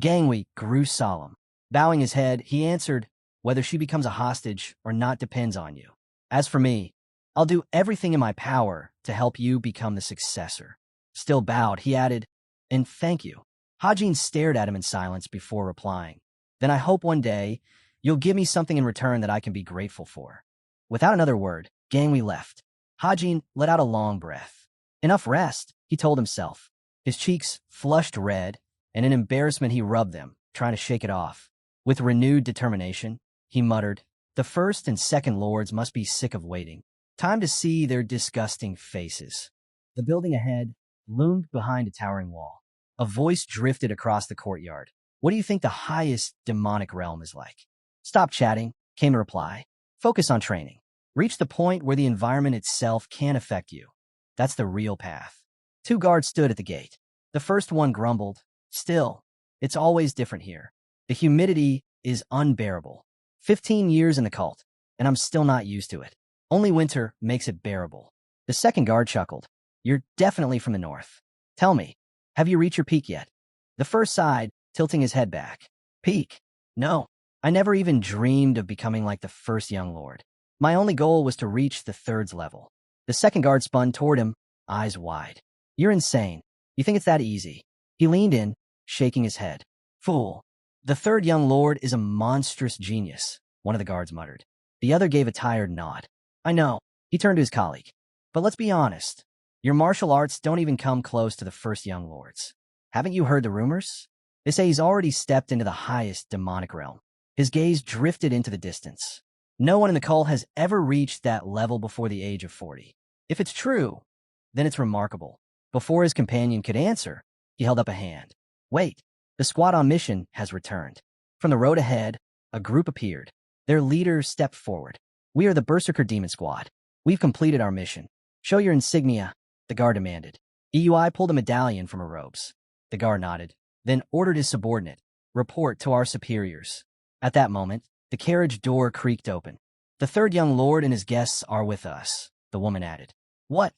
Gangwei grew solemn. Bowing his head, he answered, whether she becomes a hostage or not depends on you. As for me, I'll do everything in my power to help you become the successor. Still bowed, he added, and thank you. Hajin stared at him in silence before replying. Then I hope one day you'll give me something in return that I can be grateful for. Without another word, Gangwei left. Hajin let out a long breath. Enough rest, he told himself. His cheeks flushed red, and in embarrassment he rubbed them, trying to shake it off. With renewed determination, he muttered, the first and second lords must be sick of waiting. Time to see their disgusting faces. The building ahead loomed behind a towering wall. A voice drifted across the courtyard. What do you think the highest demonic realm is like? Stop chatting, came the reply. Focus on training. Reach the point where the environment itself can't affect you. That's the real path. Two guards stood at the gate. The first one grumbled, still, it's always different here. The humidity is unbearable. 15 years in the cult, and I'm still not used to it. Only winter makes it bearable. The second guard chuckled. You're definitely from the north. Tell me, have you reached your peak yet? The first sighed, tilting his head back. Peak? No. I never even dreamed of becoming like the first young lord. My only goal was to reach the third's level. The second guard spun toward him, eyes wide. You're insane. You think it's that easy? He leaned in, shaking his head. Fool. The third young lord is a monstrous genius, one of the guards muttered. The other gave a tired nod. I know. He turned to his colleague. But let's be honest. Your martial arts don't even come close to the first young lords. Haven't you heard the rumors? They say he's already stepped into the highest demonic realm. His gaze drifted into the distance. No one in the cult has ever reached that level before the age of 40. If it's true, then it's remarkable. Before his companion could answer, he held up a hand. Wait, the squad on mission has returned. From the road ahead, a group appeared. Their leader stepped forward. We are the Berserker Demon Squad. We've completed our mission. Show your insignia, the guard demanded. EUI pulled a medallion from her robes. The guard nodded, then ordered his subordinate, report to our superiors. At that moment, the carriage door creaked open. The third young lord and his guests are with us, the woman added. What?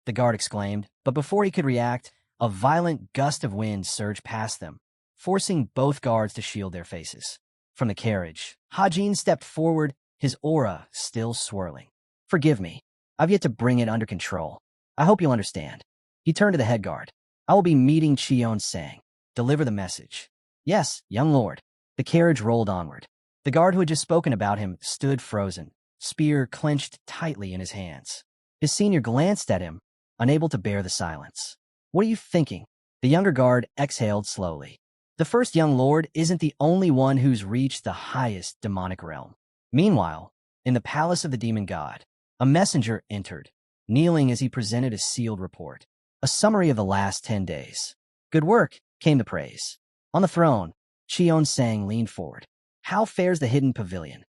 The guard exclaimed, but before he could react, a violent gust of wind surged past them, forcing both guards to shield their faces. From the carriage, Hajin stepped forward, his aura still swirling. Forgive me. I've yet to bring it under control. I hope you'll understand. He turned to the head guard. I will be meeting Cheon-sang. Deliver the message. Yes, young lord. The carriage rolled onward. The guard who had just spoken about him stood frozen, spear clenched tightly in his hands. His senior glanced at him, unable to bear the silence. What are you thinking? The younger guard exhaled slowly. The first young lord isn't the only one who's reached the highest demonic realm. Meanwhile, in the palace of the demon god, a messenger entered, kneeling as he presented a sealed report. A summary of the last 10 days. Good work, came the praise. On the throne, Cheon-sang leaned forward. How fares the hidden pavilion?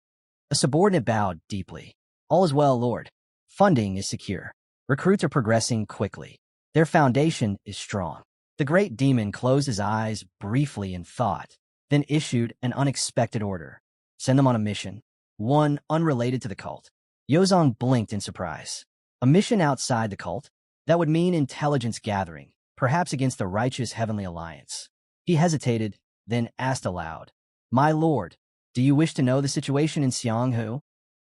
A subordinate bowed deeply. All is well, lord. Funding is secure. Recruits are progressing quickly. Their foundation is strong. The great demon closed his eyes briefly in thought, then issued an unexpected order. Send them on a mission, one unrelated to the cult. Yozong blinked in surprise. A mission outside the cult? That would mean intelligence gathering, perhaps against the righteous Heavenly Alliance. He hesitated, then asked aloud, My lord, do you wish to know the situation in Xianghu?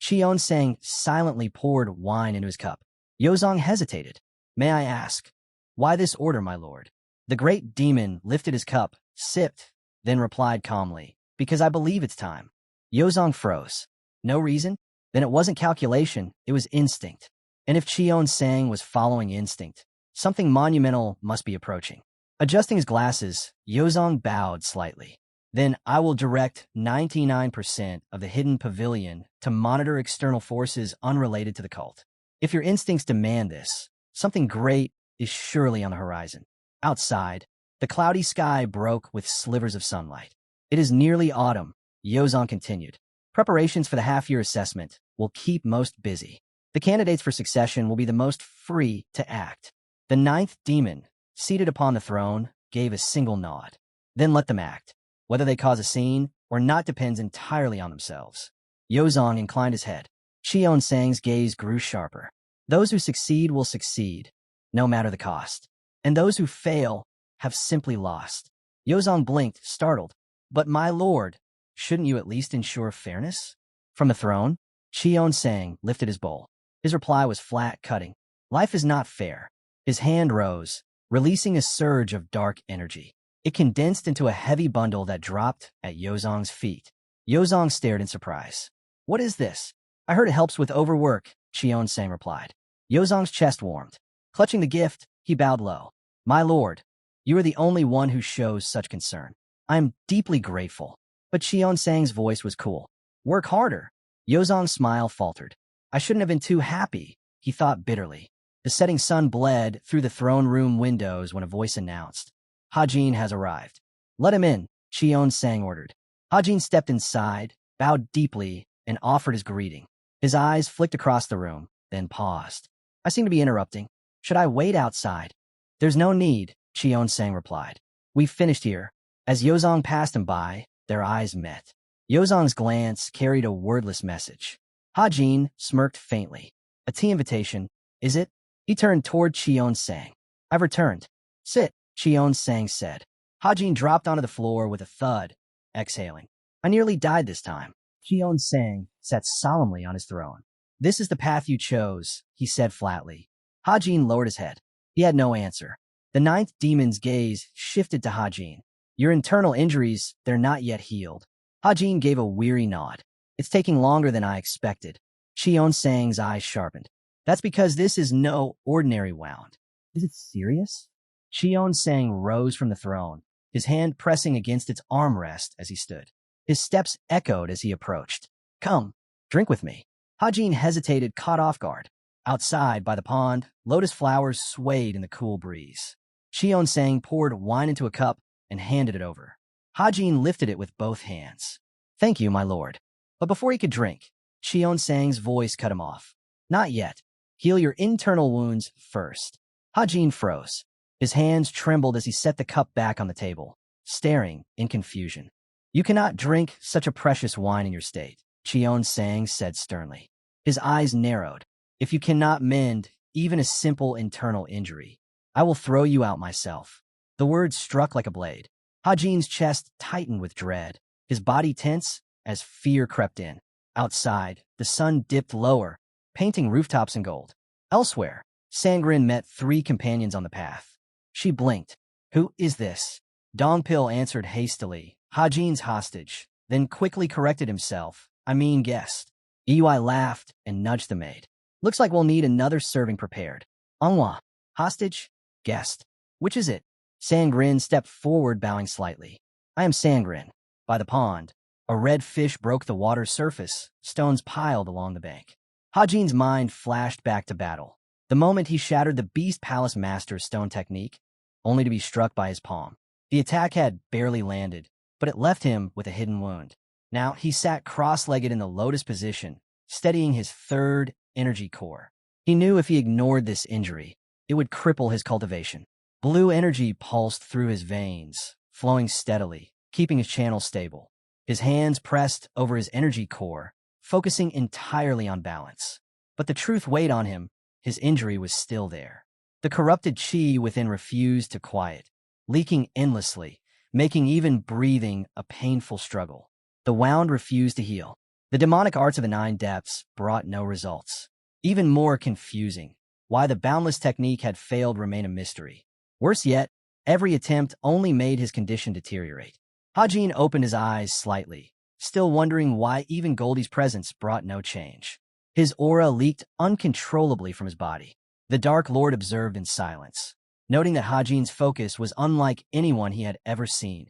Cheon-sang silently poured wine into his cup. Yozong hesitated. May I ask, why this order, my lord? The great demon lifted his cup, sipped, then replied calmly, Because I believe it's time. Yozong froze. No reason? Then it wasn't calculation, it was instinct. And if Cheon-sang was following instinct, something monumental must be approaching. Adjusting his glasses, Yozong bowed slightly. Then I will direct 99% of the hidden pavilion to monitor external forces unrelated to the cult. If your instincts demand this, something great is surely on the horizon. Outside, the cloudy sky broke with slivers of sunlight. It is nearly autumn, Yozong continued. Preparations for the half-year assessment will keep most busy. The candidates for succession will be the most free to act. The ninth demon, seated upon the throne, gave a single nod. Then let them act. Whether they cause a scene or not depends entirely on themselves. Yozong inclined his head. Cheon-sang's gaze grew sharper. Those who succeed will succeed, no matter the cost. And those who fail have simply lost. Yozong blinked, startled. But my lord, shouldn't you at least ensure fairness? From the throne, Cheon-sang lifted his bowl. His reply was flat, cutting. Life is not fair. His hand rose, releasing a surge of dark energy. It condensed into a heavy bundle that dropped at Yozong's feet. Yozong stared in surprise. What is this? I heard it helps with overwork, Cheon-sang replied. Yozong's chest warmed. Clutching the gift, he bowed low. My lord, you are the only one who shows such concern. I am deeply grateful. But Cheon-sang's voice was cool. Work harder. Yozong's smile faltered. I shouldn't have been too happy, he thought bitterly. The setting sun bled through the throne room windows when a voice announced, Hajin has arrived. Let him in, Cheon-sang ordered. Hajin stepped inside, bowed deeply, and offered his greeting. His eyes flicked across the room, then paused. I seem to be interrupting. Should I wait outside? There's no need, Cheon-sang replied. We've finished here. As Yozong passed him by, their eyes met. Yozong's glance carried a wordless message. Hajin smirked faintly. A tea invitation, is it? He turned toward Cheon-sang. I've returned. Sit, Cheon-sang said. Hajin dropped onto the floor with a thud, exhaling. I nearly died this time. Cheon-sang sat solemnly on his throne. This is the path you chose, he said flatly. Hajin lowered his head. He had no answer. The ninth demon's gaze shifted to Hajin. Your internal injuries, they're not yet healed. Hajin gave a weary nod. It's taking longer than I expected. Cheon-sang's eyes sharpened. That's because this is no ordinary wound. Is it serious? Cheon-sang rose from the throne, his hand pressing against its armrest as he stood. His steps echoed as he approached. Come, drink with me. Hajin hesitated, caught off guard. Outside, by the pond, lotus flowers swayed in the cool breeze. Cheon-sang poured wine into a cup and handed it over. Hajin lifted it with both hands. Thank you, my lord. But before he could drink, Cheon-sang's voice cut him off. Not yet. Heal your internal wounds first. Hajin froze. His hands trembled as he set the cup back on the table, staring in confusion. You cannot drink such a precious wine in your state, Cheon-sang said sternly. His eyes narrowed. If you cannot mend even a simple internal injury, I will throw you out myself. The words struck like a blade. Hajin's chest tightened with dread, his body tense as fear crept in. Outside, the sun dipped lower, painting rooftops in gold. Elsewhere, Sangrin met three companions on the path. She blinked. Who is this? Dongpil answered hastily, Hajin's hostage, then quickly corrected himself. I mean guest. Iwai laughed and nudged the maid. Looks like we'll need another serving prepared. Manhwa, hostage, guest. Which is it? Sangrin stepped forward, bowing slightly. I am Sangrin. By the pond, a red fish broke the water's surface, stones piled along the bank. Hajin's mind flashed back to battle. The moment he shattered the Beast Palace Master's stone technique, only to be struck by his palm. The attack had barely landed, but it left him with a hidden wound. Now he sat cross-legged in the lotus position, steadying his third energy core. He knew if he ignored this injury, it would cripple his cultivation. Blue energy pulsed through his veins, flowing steadily, keeping his channel stable. His hands pressed over his energy core, focusing entirely on balance. But the truth weighed on him. His injury was still there. The corrupted chi within refused to quiet, leaking endlessly, making even breathing a painful struggle. The wound refused to heal. The demonic arts of the nine depths brought no results. Even more confusing, why the boundless technique had failed remained a mystery. Worse yet, every attempt only made his condition deteriorate. Hajin opened his eyes slightly, still wondering why even Goldie's presence brought no change. His aura leaked uncontrollably from his body. The Dark Lord observed in silence, noting that Hajin's focus was unlike anyone he had ever seen.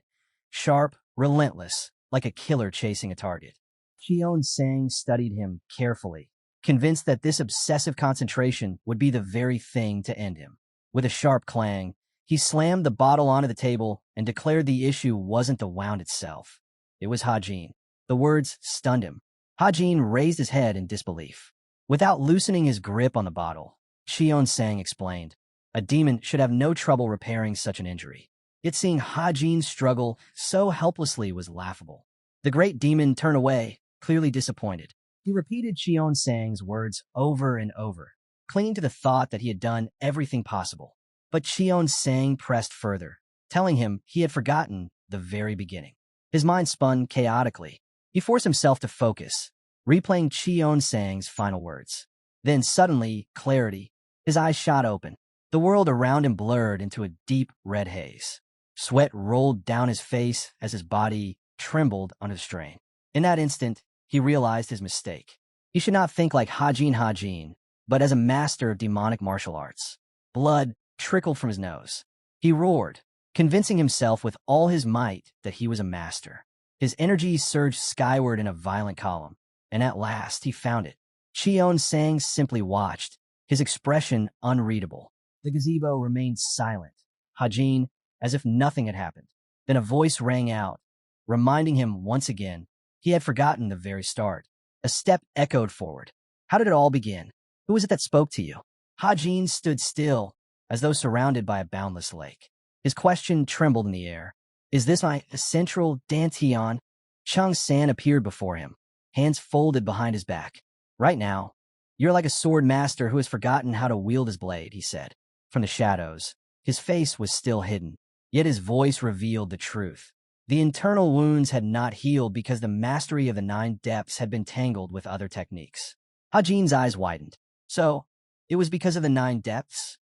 Sharp, relentless, like a killer chasing a target. Cheon-sang studied him carefully, convinced that this obsessive concentration would be the very thing to end him. With a sharp clang, he slammed the bottle onto the table and declared the issue wasn't the wound itself. It was Hajin. The words stunned him. Hajin raised his head in disbelief. Without loosening his grip on the bottle, Cheon-sang explained, a demon should have no trouble repairing such an injury. Yet seeing Hajin struggle so helplessly was laughable. The great demon turned away, clearly disappointed. He repeated Cheon-sang's words over and over. clinging to the thought that he had done everything possible. But Cheon Sang pressed further, telling him he had forgotten the very beginning. His mind spun chaotically. He forced himself to focus, replaying Cheon Sang's final words. Then suddenly, clarity. His eyes shot open. The world around him blurred into a deep red haze. Sweat rolled down his face as his body trembled under the strain. In that instant, he realized his mistake. He should not think like Hajin, but as a master of demonic martial arts. Blood trickled from his nose. He roared, convincing himself with all his might that he was a master. His energy surged skyward in a violent column, and at last he found it. Cheon Sang simply watched, his expression unreadable. The gazebo remained silent. Hajin, as if nothing had happened. Then a voice rang out, reminding him once again he had forgotten the very start. A step echoed forward. How did it all begin? Who was it that spoke to you? Hajin stood still, as though surrounded by a boundless lake. His question trembled in the air. Is this my central Dantian? Chung San appeared before him, hands folded behind his back. Right now, you're like a sword master who has forgotten how to wield his blade, he said. From the shadows, his face was still hidden, yet his voice revealed the truth. The internal wounds had not healed because the mastery of the 9 depths had been tangled with other techniques. Hajin's eyes widened. So, it was because of the 9 depths?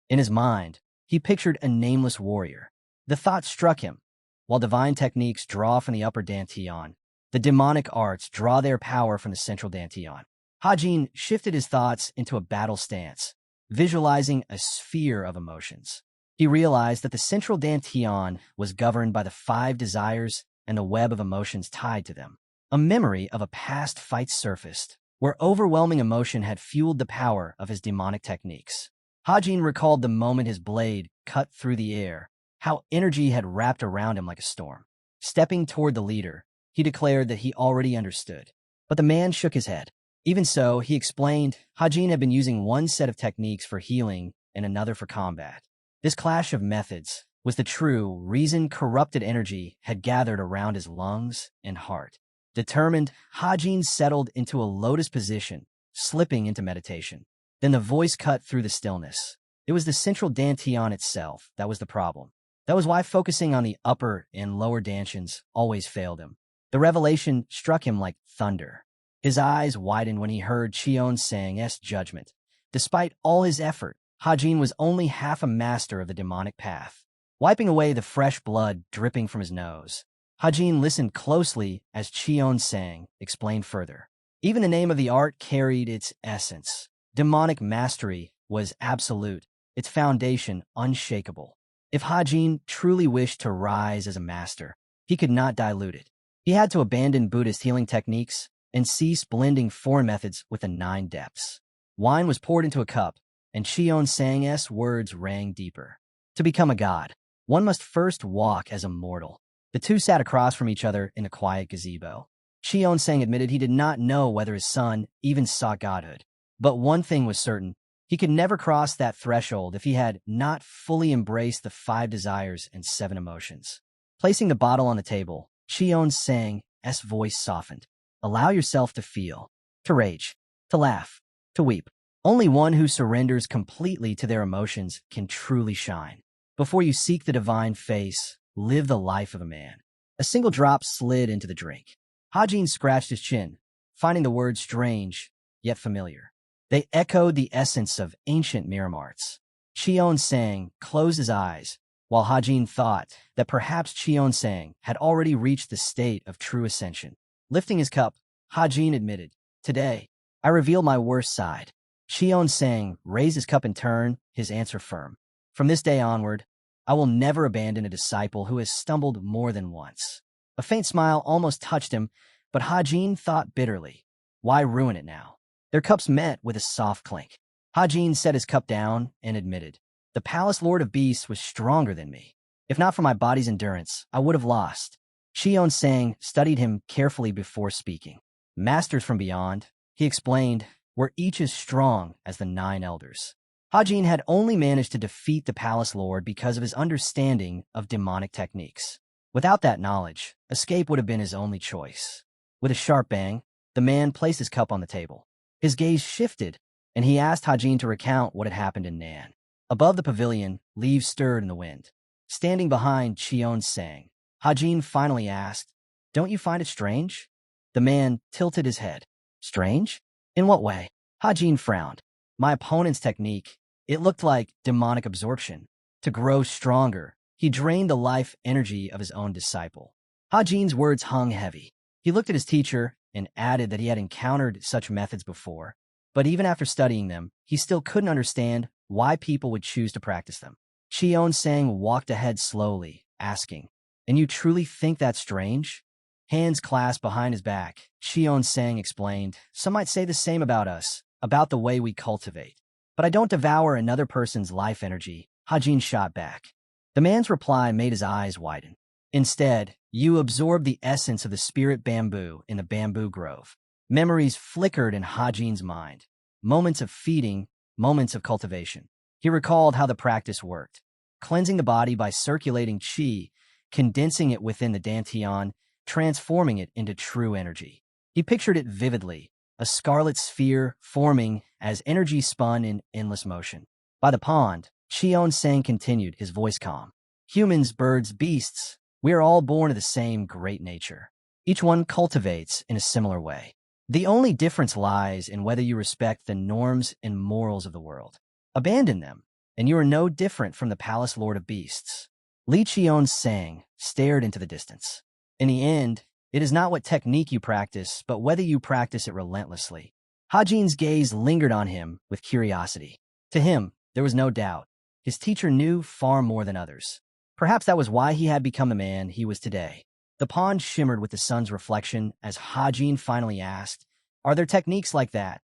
In his mind, he pictured a nameless warrior. The thought struck him. While divine techniques draw from the upper Dantian, the demonic arts draw their power from the central Dantian. Hajin shifted his thoughts into a battle stance, visualizing a sphere of emotions. He realized that the central Dantian was governed by the 5 desires and the web of emotions tied to them. A memory of a past fight surfaced, where overwhelming emotion had fueled the power of his demonic techniques. Hajin recalled the moment his blade cut through the air, how energy had wrapped around him like a storm. Stepping toward the leader, he declared that he already understood. But the man shook his head. Even so, he explained, Hajin had been using one set of techniques for healing and another for combat. This clash of methods was the true reason corrupted energy had gathered around his lungs and heart. Determined, Hajin settled into a lotus position, slipping into meditation. Then the voice cut through the stillness. It was the central Dantian itself that was the problem. That was why focusing on the upper and lower Dantians always failed him. The revelation struck him like thunder. His eyes widened when he heard Cheon Sang's judgment. Despite all his effort, Hajin was only half a master of the demonic path. Wiping away the fresh blood dripping from his nose, Hajin listened closely as Cheon Sang explained further. Even the name of the art carried its essence. Demonic mastery was absolute, its foundation unshakable. If Hajin truly wished to rise as a master, he could not dilute it. He had to abandon Buddhist healing techniques and cease blending foreign methods with the 9 depths. Wine was poured into a cup, and Cheon Sang's words rang deeper. To become a god, one must first walk as a mortal. The two sat across from each other in a quiet gazebo. Cheon Sang admitted he did not know whether his son even sought godhood. But one thing was certain, he could never cross that threshold if he had not fully embraced the 5 desires and 7 emotions. Placing the bottle on the table, Cheon Sang's voice softened. Allow yourself to feel, to rage, to laugh, to weep. Only one who surrenders completely to their emotions can truly shine. Before you seek the divine face, live the life of a man. A single drop slid into the drink. Hajin scratched his chin, finding the words strange, yet familiar. They echoed the essence of ancient Miramarts. Cheon Sang closed his eyes, while Hajin thought that perhaps Cheon Sang had already reached the state of true ascension. Lifting his cup, Hajin admitted, Today, I reveal my worst side. Cheon Sang raised his cup in turn, his answer firm. From this day onward, I will never abandon a disciple who has stumbled more than once. A faint smile almost touched him, but Hajin thought bitterly. Why ruin it now? Their cups met with a soft clink. Hajin set his cup down and admitted, The Palace Lord of Beasts was stronger than me. If not for my body's endurance, I would have lost. Cheon Sang studied him carefully before speaking. Masters from beyond, he explained, were each as strong as the 9 elders. Hajin had only managed to defeat the Palace Lord because of his understanding of demonic techniques. Without that knowledge, escape would have been his only choice. With a sharp bang, the man placed his cup on the table. His gaze shifted, and he asked Hajin to recount what had happened in Nan. Above the pavilion, leaves stirred in the wind. Standing behind Cheon sang, Hajin finally asked, "Don't you find it strange?" The man tilted his head. Strange? In what way? Hajin frowned. My opponent's technique, it looked like demonic absorption. To grow stronger, he drained the life energy of his own disciple. Hajin's words hung heavy. He looked at his teacher and added that he had encountered such methods before, but even after studying them, he still couldn't understand why people would choose to practice them. Cheon Sang walked ahead slowly, asking, "And you truly think that's strange?" Hands clasped behind his back, Cheon Sang explained, "Some might say the same about us, about the way we cultivate. But I don't devour another person's life energy," Hajin shot back. The man's reply made his eyes widen. "Instead, you absorb the essence of the spirit bamboo in the bamboo grove." Memories flickered in Hajin's mind. Moments of feeding, moments of cultivation. He recalled how the practice worked. Cleansing the body by circulating qi, condensing it within the dantian, transforming it into true energy. He pictured it vividly, a scarlet sphere forming as energy spun in endless motion. By the pond, Cheon Sang continued, his voice calm. "Humans, birds, beasts, we are all born of the same great nature. Each one cultivates in a similar way. The only difference lies in whether you respect the norms and morals of the world. Abandon them, and you are no different from the palace lord of beasts." Li Cheon Sang stared into the distance. In the end, it is not what technique you practice, but whether you practice it relentlessly. Hajin's gaze lingered on him with curiosity. To him, there was no doubt. His teacher knew far more than others. Perhaps that was why he had become the man he was today. The pond shimmered with the sun's reflection as Hajin finally asked, "Are there techniques like that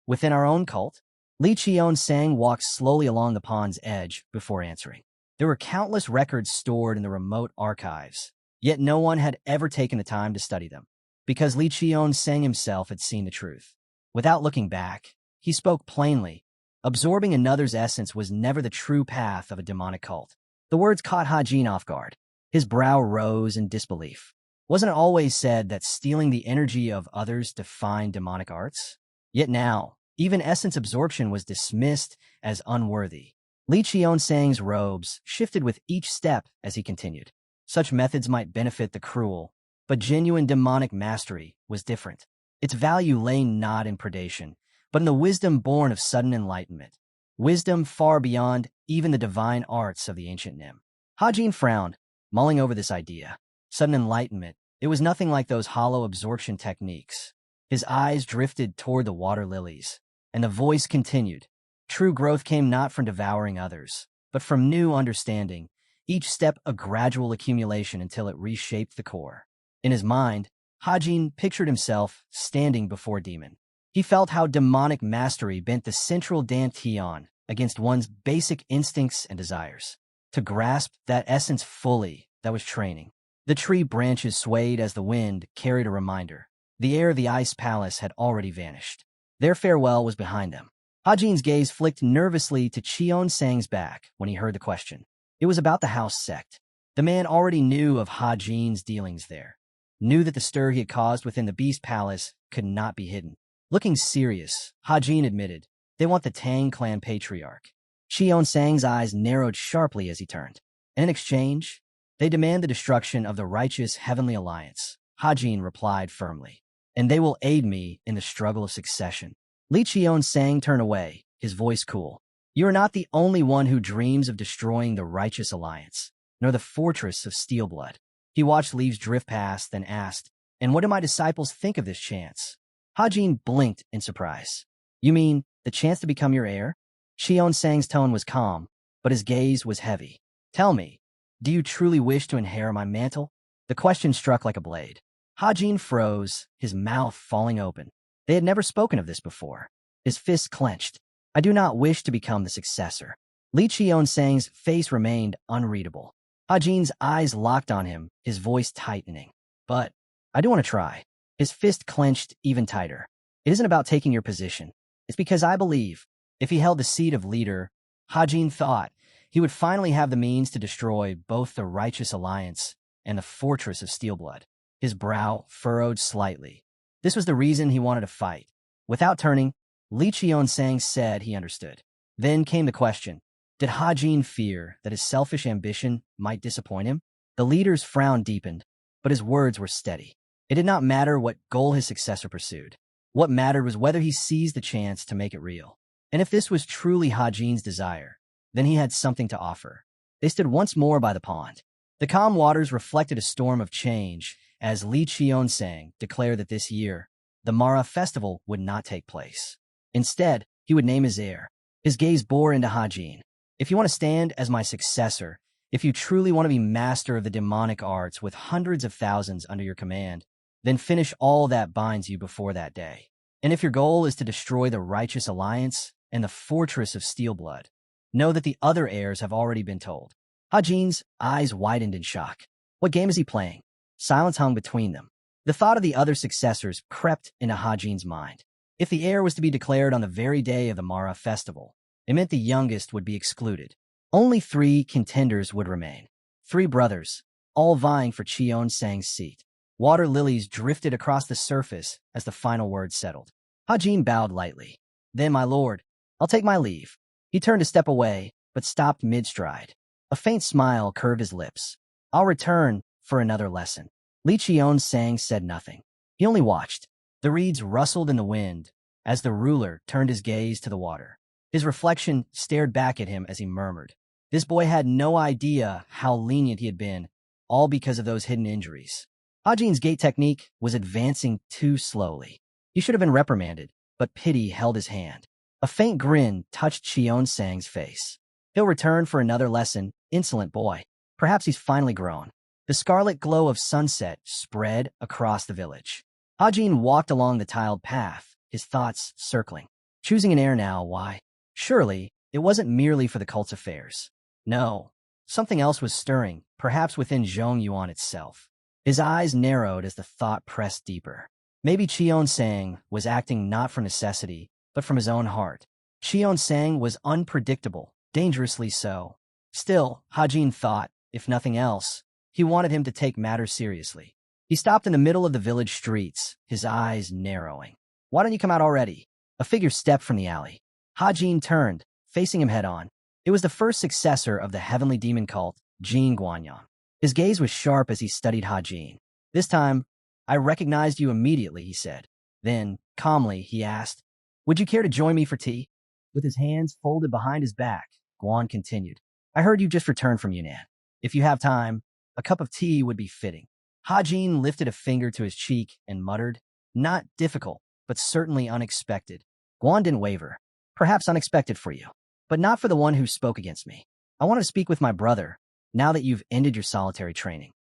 within our own cult?" Li Cheon Sang walked slowly along the pond's edge before answering. There were countless records stored in the remote archives, yet no one had ever taken the time to study them, because Li Cheon Sang himself had seen the truth. Without looking back, he spoke plainly. Absorbing another's essence was never the true path of a demonic cult. The words caught Hajin off guard. His brow rose in disbelief. Wasn't it always said that stealing the energy of others defined demonic arts? Yet now, even essence absorption was dismissed as unworthy. Li Cheon Sang's robes shifted with each step as he continued. Such methods might benefit the cruel, but genuine demonic mastery was different. Its value lay not in predation, but in the wisdom born of sudden enlightenment. Wisdom far beyond even the divine arts of the ancient Nim. Hajin frowned, mulling over this idea. Sudden enlightenment, it was nothing like those hollow absorption techniques. His eyes drifted toward the water lilies, and the voice continued. True growth came not from devouring others, but from new understanding, each step a gradual accumulation until it reshaped the core. In his mind, Hajin pictured himself standing before a demon. He felt how demonic mastery bent the central dantian against one's basic instincts and desires. To grasp that essence fully, that was training. The tree branches swayed as the wind carried a reminder. The air of the ice palace had already vanished. Their farewell was behind them. Hajin's gaze flicked nervously to Cheon Sang's back when he heard the question. It was about the house sect. The man already knew of Hajin's dealings there. Knew that the stir he had caused within the beast palace could not be hidden. Looking serious, Hajin admitted, "They want the Tang clan patriarch." Cheon Sang's eyes narrowed sharply as he turned. And in exchange, they demand the destruction of the righteous heavenly alliance. Hajin replied firmly. "And they will aid me in the struggle of succession." Li Cheon Sang turned away, his voice cool. "You are not the only one who dreams of destroying the righteous alliance, nor the fortress of Steelblood." He watched leaves drift past, then asked, "And what do my disciples think of this chance?" Hajin blinked in surprise. "You mean the chance to become your heir?" Cheon Sang's tone was calm, but his gaze was heavy. "Tell me, do you truly wish to inherit my mantle?" The question struck like a blade. Hajin froze, his mouth falling open. They had never spoken of this before. His fists clenched. "I do not wish to become the successor." Li Cheon Sang's face remained unreadable. Hajin's eyes locked on him, his voice tightening. "But I do want to try." His fist clenched even tighter. "It isn't about taking your position. It's because I believe, if he held the seat of leader," Hajin thought, "he would finally have the means to destroy both the righteous alliance and the fortress of Steelblood." His brow furrowed slightly. This was the reason he wanted to fight. Without turning, Li Qionsang said he understood. Then came the question. Did Hajin fear that his selfish ambition might disappoint him? The leader's frown deepened, but his words were steady. It did not matter what goal his successor pursued. What mattered was whether he seized the chance to make it real. And if this was truly Hajin's desire, then he had something to offer. They stood once more by the pond. The calm waters reflected a storm of change as Li Qionsang declared that this year, the Mara festival would not take place. Instead, he would name his heir. His gaze bore into Hajin. If you want to stand as my successor, if you truly want to be master of the demonic arts with hundreds of thousands under your command, then finish all that binds you before that day. And if your goal is to destroy the righteous alliance and the fortress of steel blood, know that the other heirs have already been told. Hajin's eyes widened in shock. What game is he playing? Silence hung between them. The thought of the other successors crept into Hajin's mind. If the heir was to be declared on the very day of the Mara festival, it meant the youngest would be excluded. Only 3 contenders would remain. 3 brothers, all vying for Qionsang's seat. Water lilies drifted across the surface as the final word settled. Hajin bowed lightly. Then, my lord, I'll take my leave. He turned to step away, but stopped mid-stride. A faint smile curved his lips. I'll return for another lesson. Li Qionsang said nothing. He only watched. The reeds rustled in the wind as the ruler turned his gaze to the water. His reflection stared back at him as he murmured. This boy had no idea how lenient he had been, all because of those hidden injuries. Hajin's gate technique was advancing too slowly. He should have been reprimanded, but pity held his hand. A faint grin touched Qionsang's face. He'll return for another lesson, insolent boy. Perhaps he's finally grown. The scarlet glow of sunset spread across the village. Hajin walked along the tiled path, his thoughts circling. Choosing an heir now, why? Surely, it wasn't merely for the cult's affairs. No, something else was stirring, perhaps within Zhongyuan itself. His eyes narrowed as the thought pressed deeper. Maybe Qionsang was acting not from necessity, but from his own heart. Qionsang was unpredictable, dangerously so. Still, Hajin thought, if nothing else, he wanted him to take matters seriously. He stopped in the middle of the village streets, his eyes narrowing. Why don't you come out already? A figure stepped from the alley. Hajin turned, facing him head-on. It was the first successor of the heavenly demon cult, Jin Guanyan. His gaze was sharp as he studied Hajin. This time, I recognized you immediately, he said. Then, calmly, he asked, would you care to join me for tea? With his hands folded behind his back, Guan continued. I heard you just returned from Yunnan. If you have time, a cup of tea would be fitting. Hajin lifted a finger to his cheek and muttered, not difficult, but certainly unexpected. Guan didn't waver. Perhaps unexpected for you, but not for the one who spoke against me. I want to speak with my brother, now that you've ended your solitary training.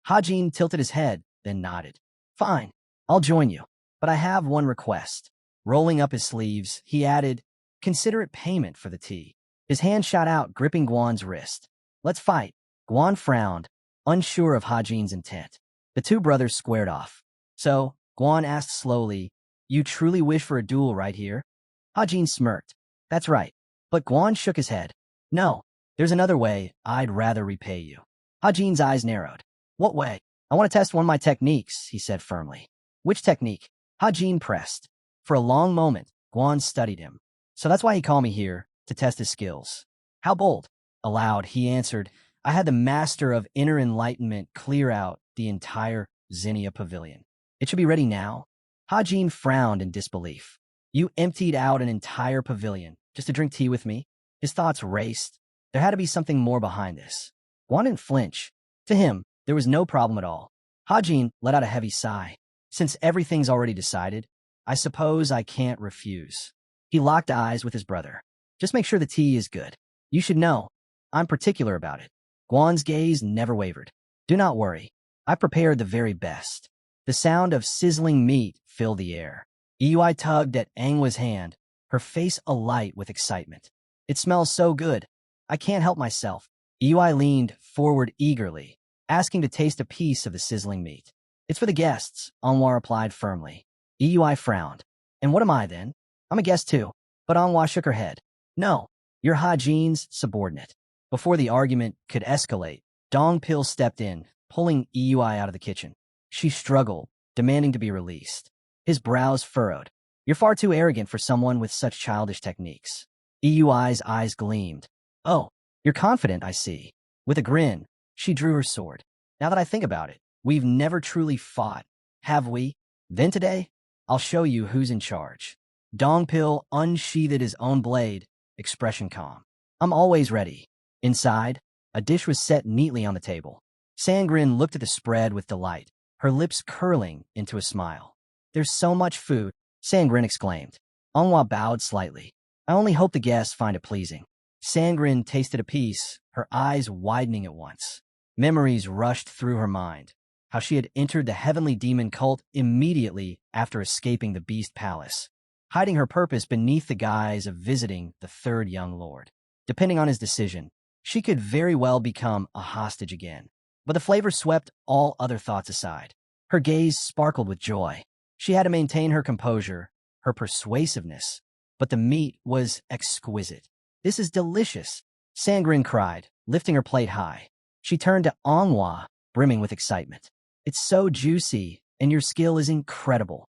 Hajin tilted his head, then nodded. Fine, I'll join you, but I have one request. Rolling up his sleeves, he added, considerate payment for the tea. His hand shot out, gripping Guan's wrist. Let's fight. Guan frowned, unsure of Hajin's intent. The 2 brothers squared off. So, Guan asked slowly, you truly wish for a duel right here? Hajin smirked. That's right. But Guan shook his head. No, there's another way. I'd rather repay you. Hajin's eyes narrowed. What way? I want to test one of my techniques, he said firmly. Which technique? Hajin pressed. For a long moment, Guan studied him. So that's why he called me here, to test his skills. How bold? Aloud, he answered, I had the master of inner enlightenment clear out the entire Zinnia pavilion. It should be ready now. Hajin frowned in disbelief. You emptied out an entire pavilion just to drink tea with me? His thoughts raced. There had to be something more behind this. Guan didn't flinch. To him, there was no problem at all. Hajin let out a heavy sigh. Since everything's already decided, I suppose I can't refuse. He locked eyes with his brother. Just make sure the tea is good. You should know. I'm particular about it. Guan's gaze never wavered. Do not worry. I prepared the very best. The sound of sizzling meat filled the air. Yui tugged at Anghwa's hand, her face alight with excitement. It smells so good. I can't help myself. Yui leaned forward eagerly, asking to taste a piece of the sizzling meat. It's for the guests, Anghwa replied firmly. Yui frowned. And what am I then? I'm a guest too. But Anghwa shook her head. No, you're Hajin's subordinate. Before the argument could escalate, Dongpil stepped in, pulling Yui out of the kitchen. She struggled, demanding to be released. His brows furrowed. You're far too arrogant for someone with such childish techniques. Eyui's eyes gleamed. Oh, you're confident, I see. With a grin, she drew her sword. Now that I think about it, we've never truly fought, have we? Then today, I'll show you who's in charge. Dongpil unsheathed his own blade, expression calm. I'm always ready. Inside, a dish was set neatly on the table. Sangrin looked at the spread with delight, her lips curling into a smile. There's so much food, Sangrin exclaimed. Manhwa bowed slightly. I only hope the guests find it pleasing. Sangrin tasted a piece, her eyes widening at once. Memories rushed through her mind. How she had entered the heavenly demon cult immediately after escaping the beast palace, hiding her purpose beneath the guise of visiting the third young lord. Depending on his decision, she could very well become a hostage again. But the flavor swept all other thoughts aside. Her gaze sparkled with joy. She had to maintain her composure, her persuasiveness, but the meat was exquisite. This is delicious, Sangrin cried, lifting her plate high. She turned to Manhwa, brimming with excitement. It's so juicy, and your skill is incredible.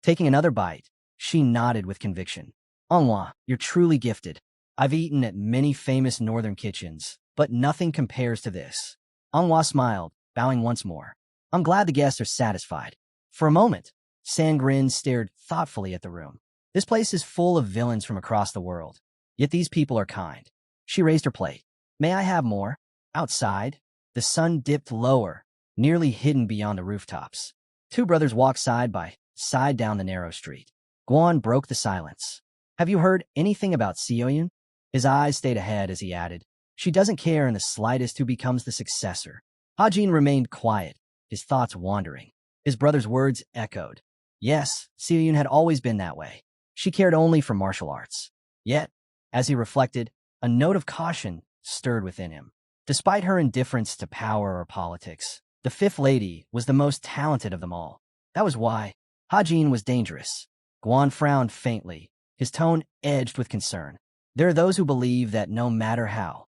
Taking another bite, she nodded with conviction. Manhwa, you're truly gifted. I've eaten at many famous northern kitchens, but nothing compares to this. Manhwa smiled, bowing once more. I'm glad the guests are satisfied. For a moment, Sangrin stared thoughtfully at the room. This place is full of villains from across the world, yet these people are kind. She raised her plate. May I have more? Outside, the sun dipped lower, nearly hidden beyond the rooftops. Two brothers walked side by side down the narrow street. Guan broke the silence. Have you heard anything about Sioyun? His eyes stayed ahead as he added, she doesn't care in the slightest who becomes the successor. Hajin remained quiet, his thoughts wandering. His brother's words echoed. Yes, Sioyun had always been that way. She cared only for martial arts. Yet, as he reflected, a note of caution stirred within him. Despite her indifference to power or politics, the fifth lady was the most talented of them all. That was why Hajin was dangerous. Guan frowned faintly, his tone edged with concern. There are those who believe that no matter how.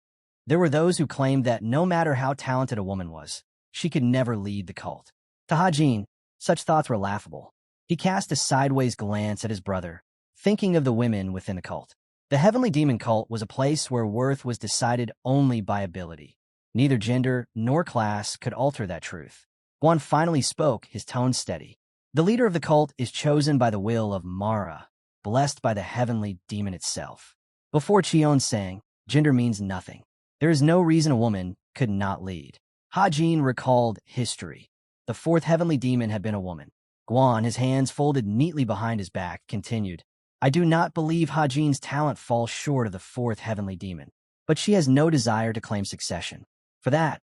There were those who claimed that no matter how talented a woman was, she could never lead the cult. To Hajin, such thoughts were laughable. He cast a sideways glance at his brother, thinking of the women within the cult. The heavenly demon cult was a place where worth was decided only by ability. Neither gender nor class could alter that truth. Guan finally spoke, his tone steady. The leader of the cult is chosen by the will of Mara, blessed by the heavenly demon itself. Before Chion sang, gender means nothing. There is no reason a woman could not lead. Hajin recalled history. The fourth heavenly demon had been a woman. Guan, his hands folded neatly behind his back, continued, I do not believe Hajin's talent falls short of the fourth heavenly demon, but she has no desire to claim succession. For that,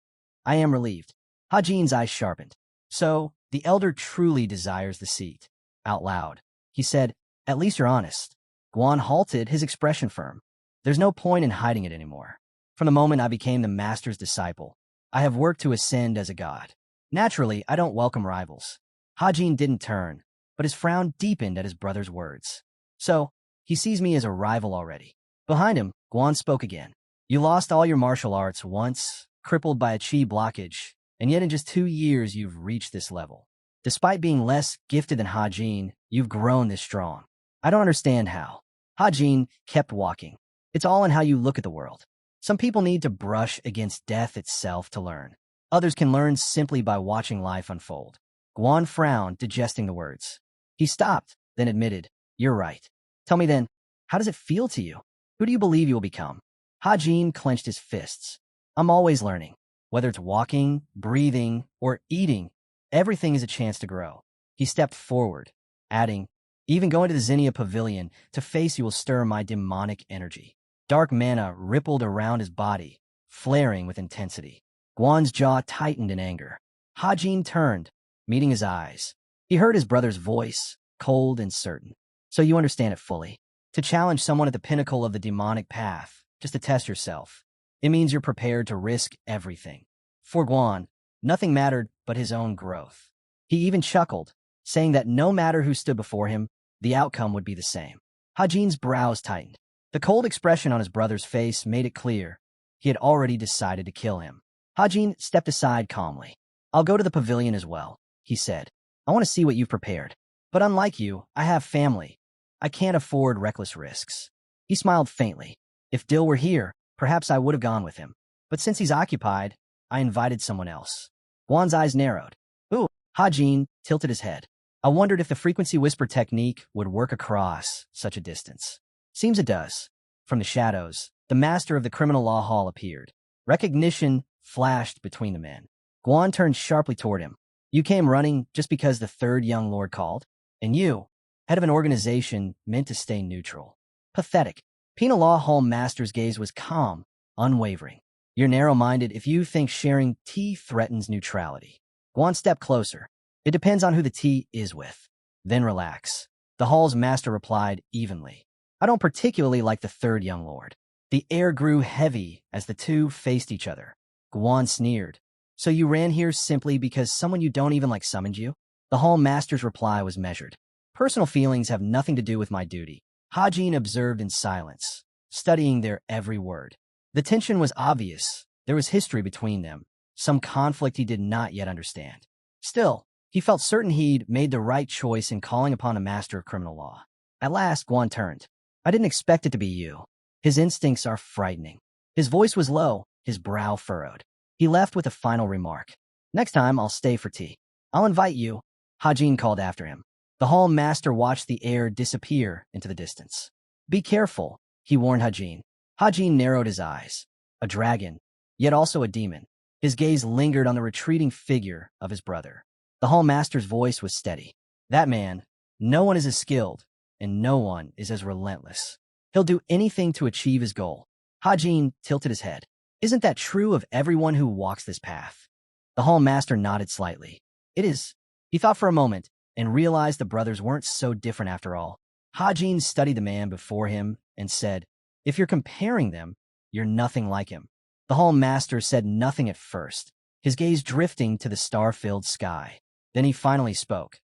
I am relieved. Hajin's eyes sharpened. So, the elder truly desires the seat. Out loud, he said, at least you're honest. Guan halted, his expression firm. There's no point in hiding it anymore. From the moment I became the master's disciple, I have worked to ascend as a god. Naturally, I don't welcome rivals. Hajin didn't turn, but his frown deepened at his brother's words. So, he sees me as a rival already. Behind him, Guan spoke again. You lost all your martial arts once, crippled by a chi blockage, and yet in just 2 years you've reached this level. Despite being less gifted than Hajin, you've grown this strong. I don't understand how. Hajin kept walking. It's all in how you look at the world. Some people need to brush against death itself to learn. Others can learn simply by watching life unfold. Guan frowned, digesting the words. He stopped, then admitted, You're right. Tell me then, how does it feel to you? Who do you believe you will become? Hajin clenched his fists. I'm always learning. Whether it's walking, breathing, or eating, everything is a chance to grow. He stepped forward, adding, Even going to the Xenia Pavilion to face you will stir my demonic energy. Dark mana rippled around his body, flaring with intensity. Guan's jaw tightened in anger. Hajin turned, meeting his eyes. He heard his brother's voice, cold and certain. So you understand it fully. To challenge someone at the pinnacle of the demonic path, just to test yourself, it means you're prepared to risk everything. For Guan, nothing mattered but his own growth. He even chuckled, saying that no matter who stood before him, the outcome would be the same. Hajin's brows tightened. The cold expression on his brother's face made it clear he had already decided to kill him. Hajin stepped aside calmly. I'll go to the pavilion as well, he said. I want to see what you've prepared. But unlike you, I have family, I can't afford reckless risks. He smiled faintly. If Dill were here, perhaps I would have gone with him. But since he's occupied, I invited someone else. Guan's eyes narrowed. Ooh, Hajin tilted his head. I wondered if the frequency whisper technique would work across such a distance. Seems it does. From the shadows, the master of the criminal law hall appeared. Recognition flashed between the men. Guan turned sharply toward him. You came running just because the third young lord called? And you, head of an organization meant to stay neutral. Pathetic. Penal law hall master's gaze was calm, unwavering. You're narrow-minded if you think sharing tea threatens neutrality. Guan stepped closer. It depends on who the tea is with. Then relax. The hall's master replied evenly. I don't particularly like the third young lord. The air grew heavy as the two faced each other. Guan sneered. So you ran here simply because someone you don't even like summoned you? The hall master's reply was measured. Personal feelings have nothing to do with my duty. Hajin observed in silence, studying their every word. The tension was obvious. There was history between them, some conflict he did not yet understand. Still, he felt certain he'd made the right choice in calling upon a master of criminal law. At last, Guan turned. I didn't expect it to be you. His instincts are frightening. His voice was low, his brow furrowed. He left with a final remark. Next time, I'll stay for tea. I'll invite you. Hajin called after him. The hall master watched the air disappear into the distance. Be careful, he warned Hajin. Hajin narrowed his eyes. A dragon, yet also a demon. His gaze lingered on the retreating figure of his brother. The hall master's voice was steady. That man, no one is as skilled, and no one is as relentless. He'll do anything to achieve his goal. Hajin tilted his head. Isn't that true of everyone who walks this path? The hall master nodded slightly. It is. He thought for a moment and realized the brothers weren't so different after all. Hajin studied the man before him and said, if you're comparing them, you're nothing like him. The hall master said nothing at first, his gaze drifting to the star-filled sky. Then he finally spoke.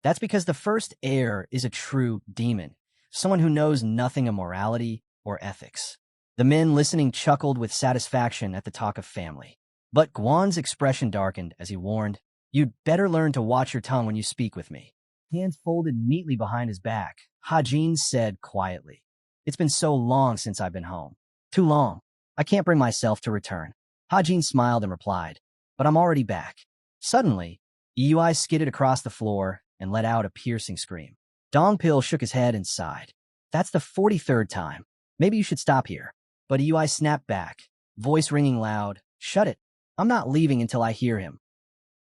That's because the first heir is a true demon, someone who knows nothing of morality or ethics. The men listening chuckled with satisfaction at the talk of family. But Guan's expression darkened as he warned, you'd better learn to watch your tongue when you speak with me. Hands folded neatly behind his back, Hajin said quietly, it's been so long since I've been home. Too long. I can't bring myself to return. Hajin smiled and replied, but I'm already back. Suddenly, Yui skidded across the floor and let out a piercing scream. Dongpil shook his head and sighed. That's the 43rd time. Maybe you should stop here. But Yui snapped back, voice ringing loud. Shut it. I'm not leaving until I hear him.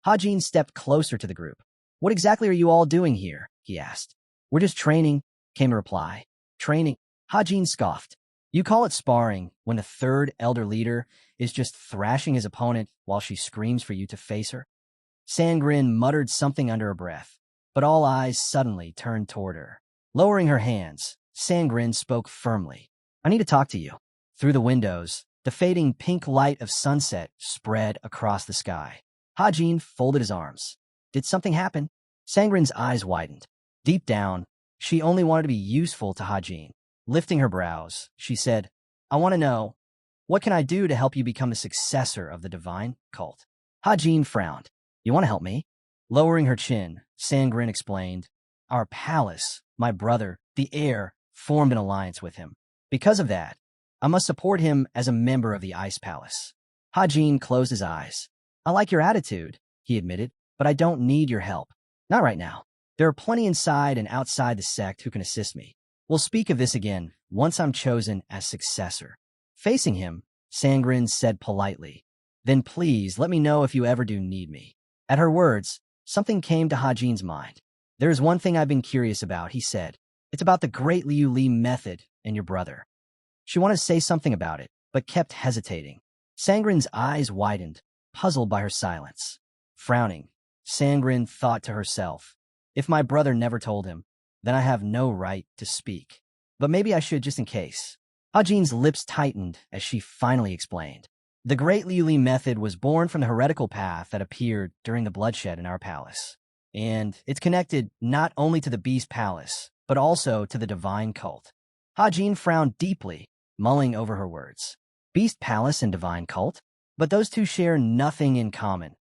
Hajin stepped closer to the group. What exactly are you all doing here? He asked. We're just training, came the reply. Training? Hajin scoffed. You call it sparring when the third elder leader is just thrashing his opponent while she screams for you to face her? Sangrin muttered something under her breath, but all eyes suddenly turned toward her. Lowering her hands, Sangrin spoke firmly. I need to talk to you. Through the windows, the fading pink light of sunset spread across the sky. Hajin folded his arms. Did something happen? Sangrin's eyes widened. Deep down, she only wanted to be useful to Hajin. Lifting her brows, she said, I want to know, what can I do to help you become the successor of the divine cult? Hajin frowned. You want to help me? Lowering her chin, Sangrin explained, our palace, my brother, the heir, formed an alliance with him. Because of that, I must support him as a member of the Ice Palace. Hajin closed his eyes. I like your attitude, he admitted, but I don't need your help. Not right now. There are plenty inside and outside the sect who can assist me. We'll speak of this again once I'm chosen as successor. Facing him, Sangrin said politely, then please let me know if you ever do need me. At her words, something came to Hajin's mind. There is one thing I've been curious about, he said. It's about the Great Liu Li method and your brother. She wanted to say something about it, but kept hesitating. Sangrin's eyes widened, puzzled by her silence. Frowning, Sangrin thought to herself, if my brother never told him, then I have no right to speak. But maybe I should just in case. Hajin's lips tightened as she finally explained. The Great Liu Li method was born from the heretical path that appeared during the bloodshed in our palace. And it's connected not only to the Beast Palace, but also to the divine cult. Hajin frowned deeply, mulling over her words. Beast Palace and divine cult? But those two share nothing in common,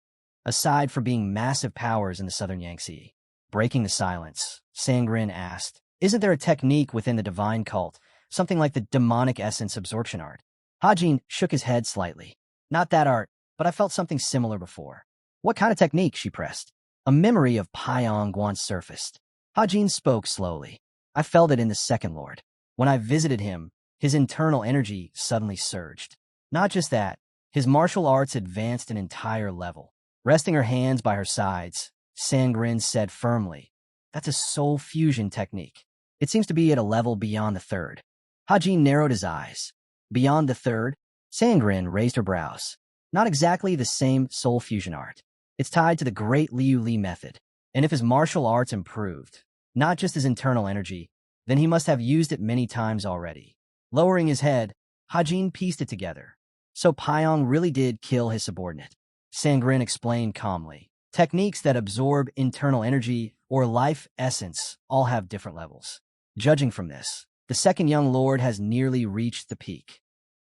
aside from being massive powers in the southern Yangtze. Breaking the silence, Sangrin asked, Isn't there a technique within the divine cult, something like the demonic essence absorption art? Hajin shook his head slightly. Not that art, but I felt something similar before. What kind of technique? She pressed. A memory of Pyong once surfaced. Hajin spoke slowly. I felt it in the Second Lord. When I visited him, his internal energy suddenly surged. Not just that, his martial arts advanced an entire level. Resting her hands by her sides, Sangrin said firmly, "That's a soul fusion technique. It seems to be at a level beyond the third." Hajin narrowed his eyes. Beyond the third? Sangrin raised her brows. Not exactly the same soul fusion art. It's tied to the great Liu Li method. And if his martial arts improved, not just his internal energy, then he must have used it many times already. Lowering his head, Hajin pieced it together. So Pyong really did kill his subordinate. Sangrin explained calmly. Techniques that absorb internal energy or life essence all have different levels. Judging from this, the second young lord has nearly reached the peak.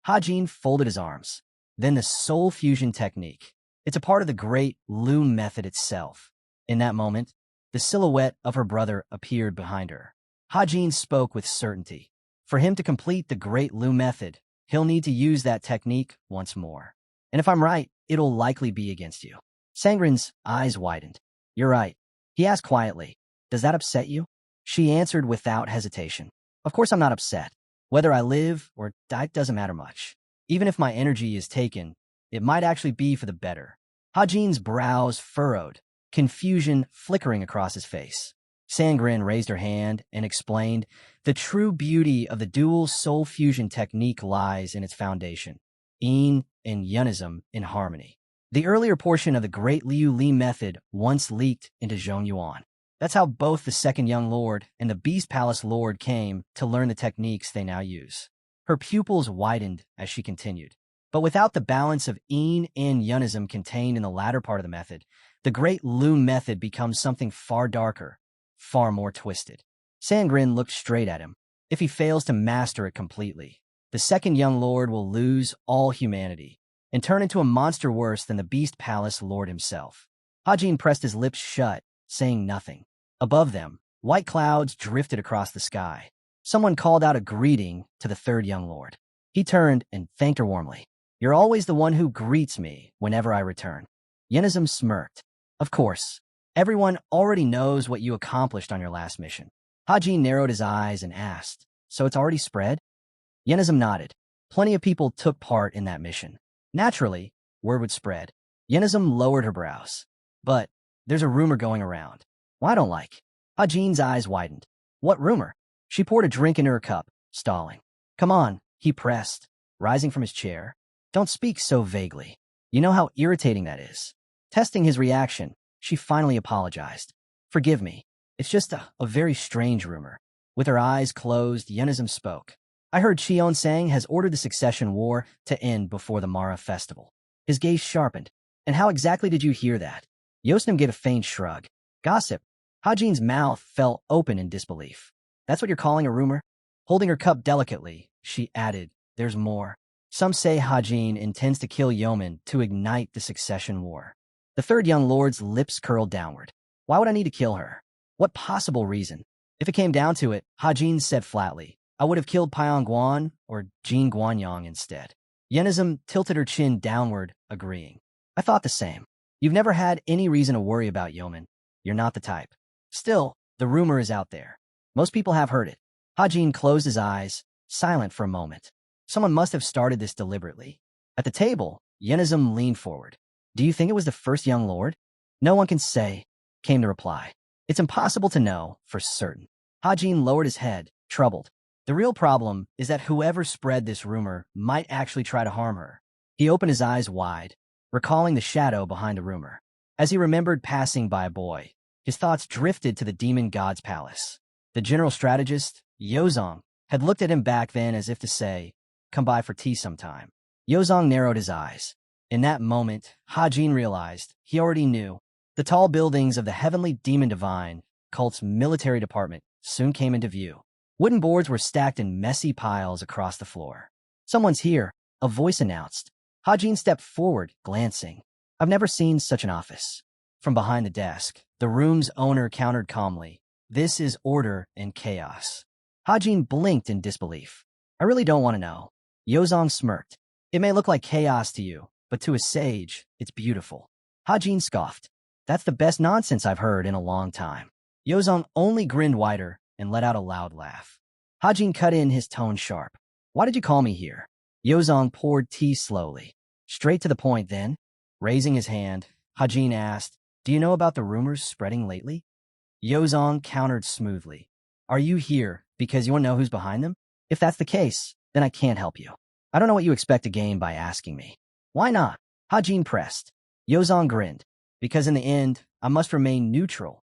Hajin folded his arms. Then the soul fusion technique. It's a part of the great Loom method itself. In that moment, the silhouette of her brother appeared behind her. Hajin spoke with certainty. For him to complete the great Loom method, he'll need to use that technique once more. And if I'm right, it'll likely be against you. Sangrin's eyes widened. You're right. He asked quietly, does that upset you? She answered without hesitation. Of course I'm not upset. Whether I live or die doesn't matter much. Even if my energy is taken, it might actually be for the better. Hajin's brows furrowed, confusion flickering across his face. Sangrin raised her hand and explained, the true beauty of the dual soul fusion technique lies in its foundation, yin and yunism in harmony. The earlier portion of the great Liu Li method once leaked into Zhongyuan. That's how both the second young lord and the Beast Palace lord came to learn the techniques they now use. Her pupils widened as she continued. But without the balance of yin and yunism contained in the latter part of the method, the great Loom method becomes something far darker, far more twisted. Sangrin looked straight at him. If he fails to master it completely, the second young lord will lose all humanity and turn into a monster worse than the Beast Palace lord himself. Hajin pressed his lips shut, saying nothing. Above them, white clouds drifted across the sky. Someone called out a greeting to the third young lord. He turned and thanked her warmly. You're always the one who greets me whenever I return. Yunism smirked. Of course. Everyone already knows what you accomplished on your last mission. Hajin narrowed his eyes and asked, so it's already spread? Yunism nodded. Plenty of people took part in that mission. Naturally, word would spread. Yunism lowered her brows. But there's a rumor going around. Well, I don't like. Hajin's eyes widened. What rumor? She poured a drink into her cup, stalling. Come on, he pressed, rising from his chair. Don't speak so vaguely. You know how irritating that is. Testing his reaction, she finally apologized. Forgive me. It's just a very strange rumor. With her eyes closed, Yunism spoke. I heard Cheon Sang has ordered the succession war to end before the Mara festival. His gaze sharpened. And how exactly did you hear that? Yosnim gave a faint shrug. Gossip. Hajin's mouth fell open in disbelief. That's what you're calling a rumor? Holding her cup delicately, she added, there's more. Some say Hajin intends to kill Yeoman to ignite the succession war. The third young lord's lips curled downward. Why would I need to kill her? What possible reason? If it came down to it, Hajin said flatly, I would have killed Pyong Guan or Jin Guanyang instead. Yunism tilted her chin downward, agreeing. I thought the same. You've never had any reason to worry about Yeoman. You're not the type. Still, the rumor is out there. Most people have heard it. Hajin closed his eyes, silent for a moment. Someone must have started this deliberately. At the table, Yunism leaned forward. Do you think it was the first young lord? No one can say, came the reply. It's impossible to know for certain. Hajin lowered his head, troubled. The real problem is that whoever spread this rumor might actually try to harm her. He opened his eyes wide, recalling the shadow behind the rumor. As he remembered passing by a boy, his thoughts drifted to the demon god's palace. The general strategist, Yozong, had looked at him back then as if to say, come by for tea sometime. Yozong narrowed his eyes. In that moment, Hajin realized he already knew. The tall buildings of the Heavenly Demon Divine cult's military department soon came into view. Wooden boards were stacked in messy piles across the floor. Someone's here, a voice announced. Hajin stepped forward, glancing. I've never seen such an office. From behind the desk, the room's owner countered calmly. This is order and chaos. Hajin blinked in disbelief. I really don't want to know. Yozong smirked. It may look like chaos to you, but to a sage, it's beautiful. Hajin scoffed. That's the best nonsense I've heard in a long time. Yozong only grinned wider and let out a loud laugh. Hajin cut in, his tone sharp. Why did you call me here? Yozong poured tea slowly. Straight to the point then. Raising his hand, Hajin asked, do you know about the rumors spreading lately? Yozong countered smoothly. Are you here because you want to know who's behind them? If that's the case, then I can't help you. I don't know what you expect to gain by asking me. Why not? Hajin pressed. Yozong grinned. Because in the end, I must remain neutral.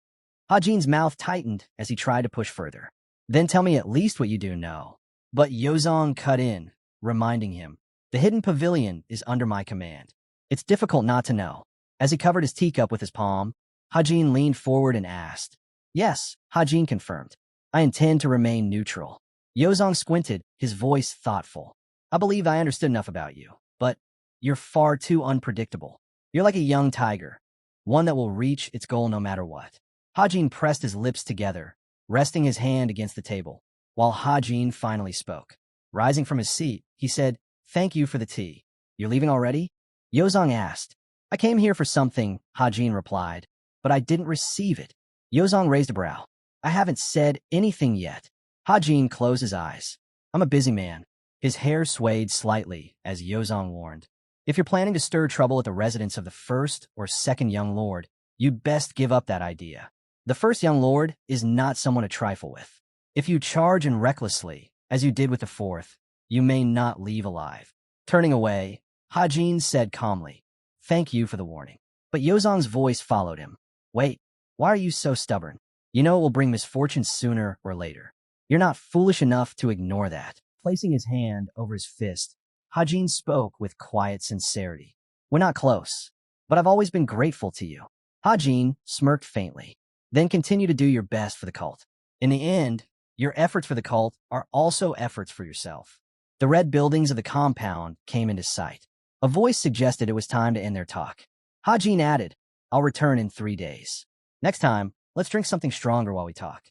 Hajin's mouth tightened as he tried to push further. Then tell me at least what you do know. But Yozong cut in, reminding him, the hidden pavilion is under my command. It's difficult not to know. As he covered his teacup with his palm, Hajin leaned forward and asked. Yes, Hajin confirmed. I intend to remain neutral. Yozong squinted, his voice thoughtful. I believe I understood enough about you, but you're far too unpredictable. You're like a young tiger, one that will reach its goal no matter what. Hajin pressed his lips together, resting his hand against the table, while Hajin finally spoke. Rising from his seat, he said, thank you for the tea. You're leaving already? Yozong asked. I came here for something, Hajin replied, but I didn't receive it. Yozong raised a brow. I haven't said anything yet. Hajin closed his eyes. I'm a busy man. His hair swayed slightly as Yozong warned. If you're planning to stir trouble at the residence of the first or second young lord, you'd best give up that idea. The first young lord is not someone to trifle with. If you charge in recklessly, as you did with the fourth, you may not leave alive. Turning away, Hajin said calmly, thank you for the warning. But Yozong's voice followed him. Wait, why are you so stubborn? You know it will bring misfortune sooner or later. You're not foolish enough to ignore that. Placing his hand over his fist, Hajin spoke with quiet sincerity. We're not close, but I've always been grateful to you. Hajin smirked faintly. Then continue to do your best for the cult. In the end, your efforts for the cult are also efforts for yourself. The red buildings of the compound came into sight. A voice suggested it was time to end their talk. Hajin added, I'll return in 3 days. Next time, let's drink something stronger while we talk.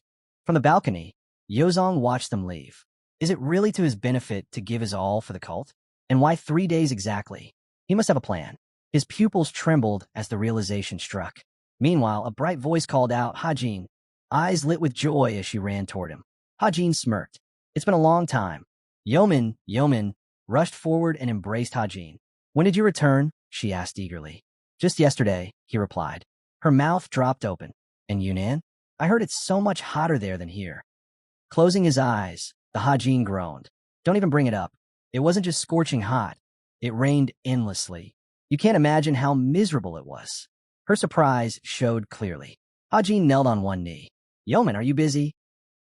From the balcony, Yozong watched them leave. Is it really to his benefit to give his all for the cult? And why 3 days exactly? He must have a plan. His pupils trembled as the realization struck. Meanwhile, a bright voice called out, Hajin, eyes lit with joy as she ran toward him. Hajin smirked. It's been a long time. Yeoman rushed forward and embraced Hajin. When did you return? She asked eagerly. Just yesterday, he replied. Her mouth dropped open. And Yunnan? I heard it's so much hotter there than here. Closing his eyes, the Hajin groaned. Don't even bring it up. It wasn't just scorching hot. It rained endlessly. You can't imagine how miserable it was. Her surprise showed clearly. Hajin knelt on one knee. Yeoman, are you busy?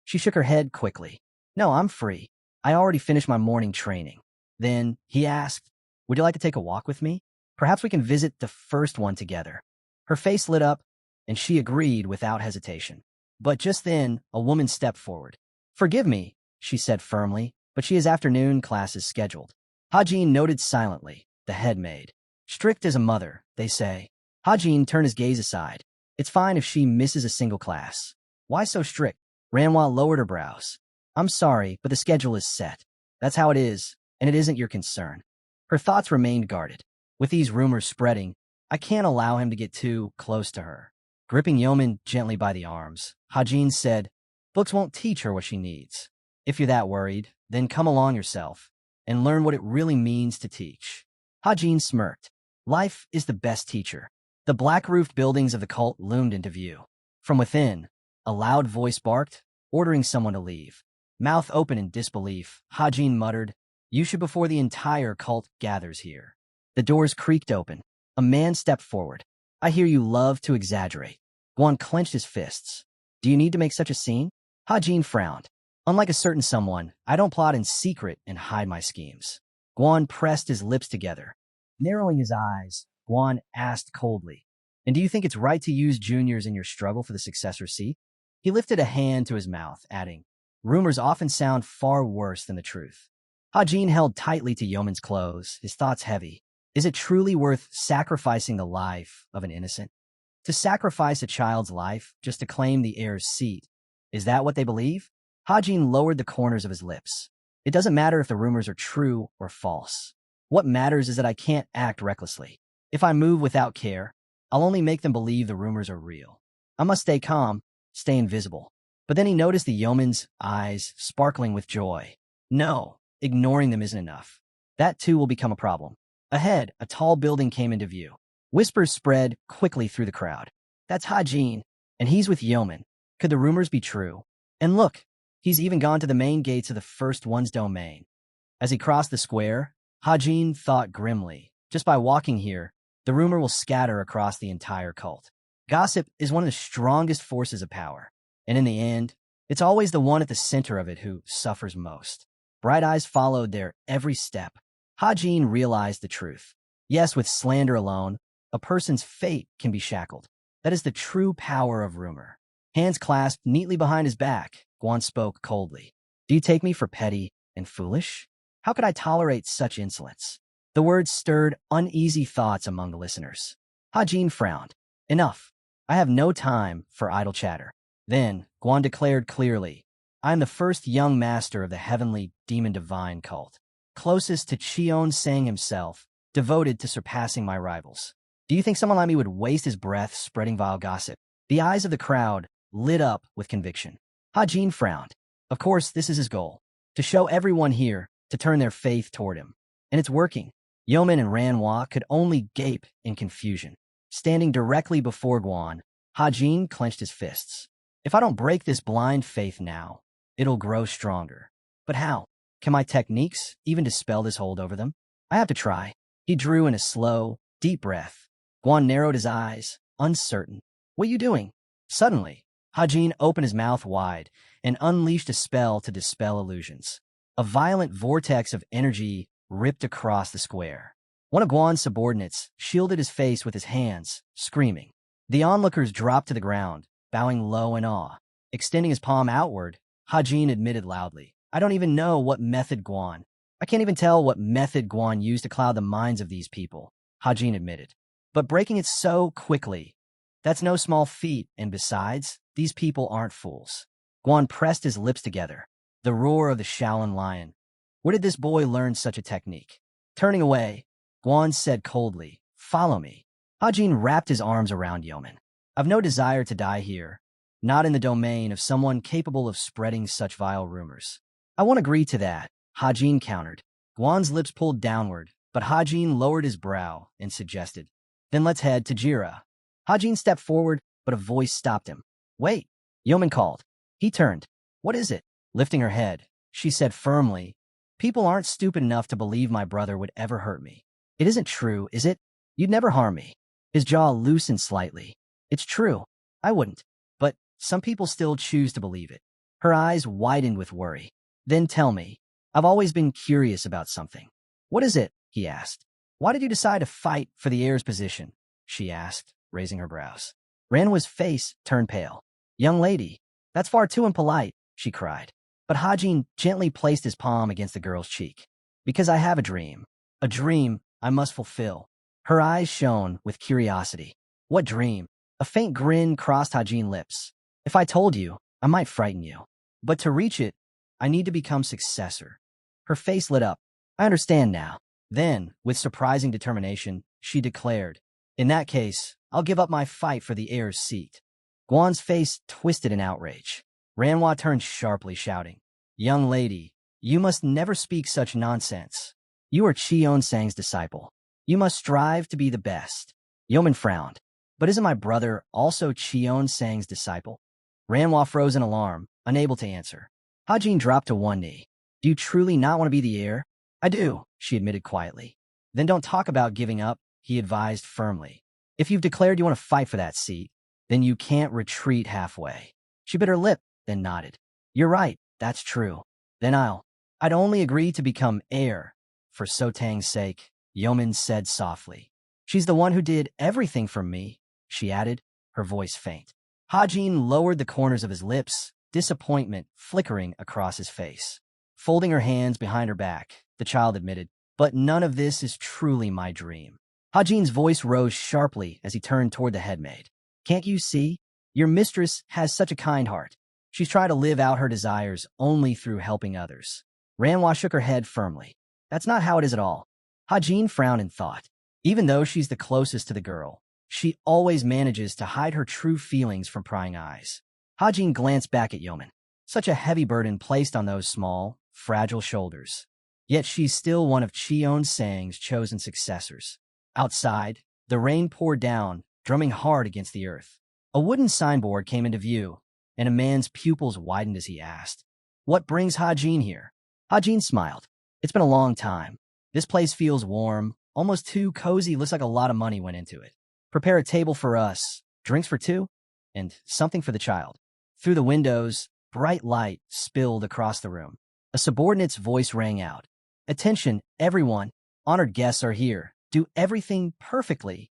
She shook her head quickly. No, I'm free. I already finished my morning training. Then he asked, would you like to take a walk with me? Perhaps we can visit the first one together. Her face lit up, and she agreed without hesitation. But just then, a woman stepped forward. Forgive me, she said firmly, but she has afternoon classes scheduled. Hajin noted silently, the head maid. Strict as a mother, they say. Hajin turned his gaze aside. It's fine if she misses a single class. Why so strict? Ranwa lowered her brows. I'm sorry, but the schedule is set. That's how it is, and it isn't your concern. Her thoughts remained guarded. With these rumors spreading, I can't allow him to get too close to her. Gripping Yeoman gently by the arms, Hajin said, books won't teach her what she needs. If you're that worried, then come along yourself and learn what it really means to teach. Hajin smirked. Life is the best teacher. The black-roofed buildings of the cult loomed into view. From within, a loud voice barked, ordering someone to leave. Mouth open in disbelief, Hajin muttered, you should before the entire cult gathers here. The doors creaked open. A man stepped forward. I hear you love to exaggerate. Guan clenched his fists. Do you need to make such a scene? Hajin frowned. Unlike a certain someone, I don't plot in secret and hide my schemes. Guan pressed his lips together. Narrowing his eyes, Guan asked coldly, and do you think it's right to use juniors in your struggle for the successor seat? He lifted a hand to his mouth, adding, rumors often sound far worse than the truth. Hajin held tightly to Yeoman's clothes, his thoughts heavy. Is it truly worth sacrificing the life of an innocent? To sacrifice a child's life just to claim the heir's seat Is that what they believe? Hajin lowered the corners of his lips. It doesn't matter if the rumors are true or false. What matters is that I can't act recklessly. If I move without care, I'll only make them believe the rumors are real. I must stay calm, stay invisible. But then he noticed the yeoman's eyes sparkling with joy. No, ignoring them isn't enough. That too will become a problem. Ahead, a tall building came into view. Whispers spread quickly through the crowd. That's Hajin, and he's with yeoman. Could the rumors be true? And look, he's even gone to the main gates of the First One's domain. As he crossed the square, Hajin thought grimly, just by walking here, the rumor will scatter across the entire cult. Gossip is one of the strongest forces of power, and in the end, it's always the one at the center of it who suffers most. Bright Eyes followed their every step. Hajin realized the truth. Yes, with slander alone, a person's fate can be shackled. That is the true power of rumor. Hands clasped neatly behind his back, Guan spoke coldly. Do you take me for petty and foolish? How could I tolerate such insolence? The words stirred uneasy thoughts among the listeners. Hajin frowned. Enough. I have no time for idle chatter. Then, Guan declared clearly, I am the first young master of the heavenly demon divine cult, closest to Cheon Sang himself, devoted to surpassing my rivals. Do you think someone like me would waste his breath spreading vile gossip? The eyes of the crowd lit up with conviction. Hajin frowned. Of course, this is his goal, to show everyone here to turn their faith toward him. And it's working. Yeoman and Manhwa could only gape in confusion. Standing directly before Guan, Hajin clenched his fists. If I don't break this blind faith now, it'll grow stronger. But how? Can my techniques even dispel this hold over them? I have to try. He drew in a slow, deep breath. Guan narrowed his eyes, uncertain. What are you doing? Suddenly, Hajin opened his mouth wide and unleashed a spell to dispel illusions. A violent vortex of energy ripped across the square. One of Guan's subordinates shielded his face with his hands, screaming. The onlookers dropped to the ground, bowing low in awe. Extending his palm outward, Hajin admitted loudly, I don't even know what method Guan. I can't even tell what method Guan used to cloud the minds of these people, Hajin admitted. But breaking it so quickly, that's no small feat, and besides, these people aren't fools. Guan pressed his lips together. The roar of the Shaolin lion. Where did this boy learn such a technique? Turning away, Guan said coldly, Follow me. Hajin wrapped his arms around Yeoman. I've no desire to die here, not in the domain of someone capable of spreading such vile rumors. I won't agree to that, Hajin countered. Guan's lips pulled downward, but Hajin lowered his brow and suggested, Then let's head to Jira. Hajin stepped forward, but a voice stopped him. Wait, Yeoman called. He turned. What is it? Lifting her head, she said firmly, People aren't stupid enough to believe my brother would ever hurt me. It isn't true, is it? You'd never harm me. His jaw loosened slightly. It's true. I wouldn't. But some people still choose to believe it. Her eyes widened with worry. Then tell me. I've always been curious about something. What is it? He asked. Why did you decide to fight for the heir's position? She asked, raising her brows. Ranwa's face turned pale. Young lady, that's far too impolite, she cried. But Hajin gently placed his palm against the girl's cheek. Because I have a dream I must fulfill. Her eyes shone with curiosity. What dream? A faint grin crossed Hajin's lips. If I told you, I might frighten you. But to reach it, I need to become successor. Her face lit up. I understand now. Then, with surprising determination, she declared, In that case, I'll give up my fight for the heir's seat. Guan's face twisted in outrage. Ranwa turned sharply, shouting, Young lady, you must never speak such nonsense. You are Cheon Sang's disciple. You must strive to be the best. Yeoman frowned. But isn't my brother also Cheon Sang's disciple? Ranwa froze in alarm, unable to answer. Hajin dropped to one knee. Do you truly not want to be the heir? I do, she admitted quietly. Then don't talk about giving up, he advised firmly. If you've declared you want to fight for that seat, then you can't retreat halfway. She bit her lip, then nodded. You're right, that's true. Then I'd only agree to become heir. For Sotang's sake, Yeoman said softly. She's the one who did everything for me, she added, her voice faint. Hajin lowered the corners of his lips, disappointment flickering across his face. Folding her hands behind her back, the child admitted, But none of this is truly my dream. Hajin's voice rose sharply as he turned toward the headmaid. Can't you see? Your mistress has such a kind heart. She's trying to live out her desires only through helping others. Manhwa shook her head firmly. That's not how it is at all. Hajin frowned in thought. Even though she's the closest to the girl, she always manages to hide her true feelings from prying eyes. Hajin glanced back at Yeoman. Such a heavy burden placed on those small, fragile shoulders. Yet she's still one of Cheon-sang's chosen successors. Outside, the rain poured down, drumming hard against the earth. A wooden signboard came into view, and a man's pupils widened as he asked, "What brings Hajin here?" Hajin smiled. "It's been a long time. This place feels warm, almost too cozy. Looks like a lot of money went into it. Prepare a table for us, drinks for two, and something for the child." Through the windows, bright light spilled across the room. A subordinate's voice rang out. "Attention, everyone. Honored guests are here. Do everything perfectly."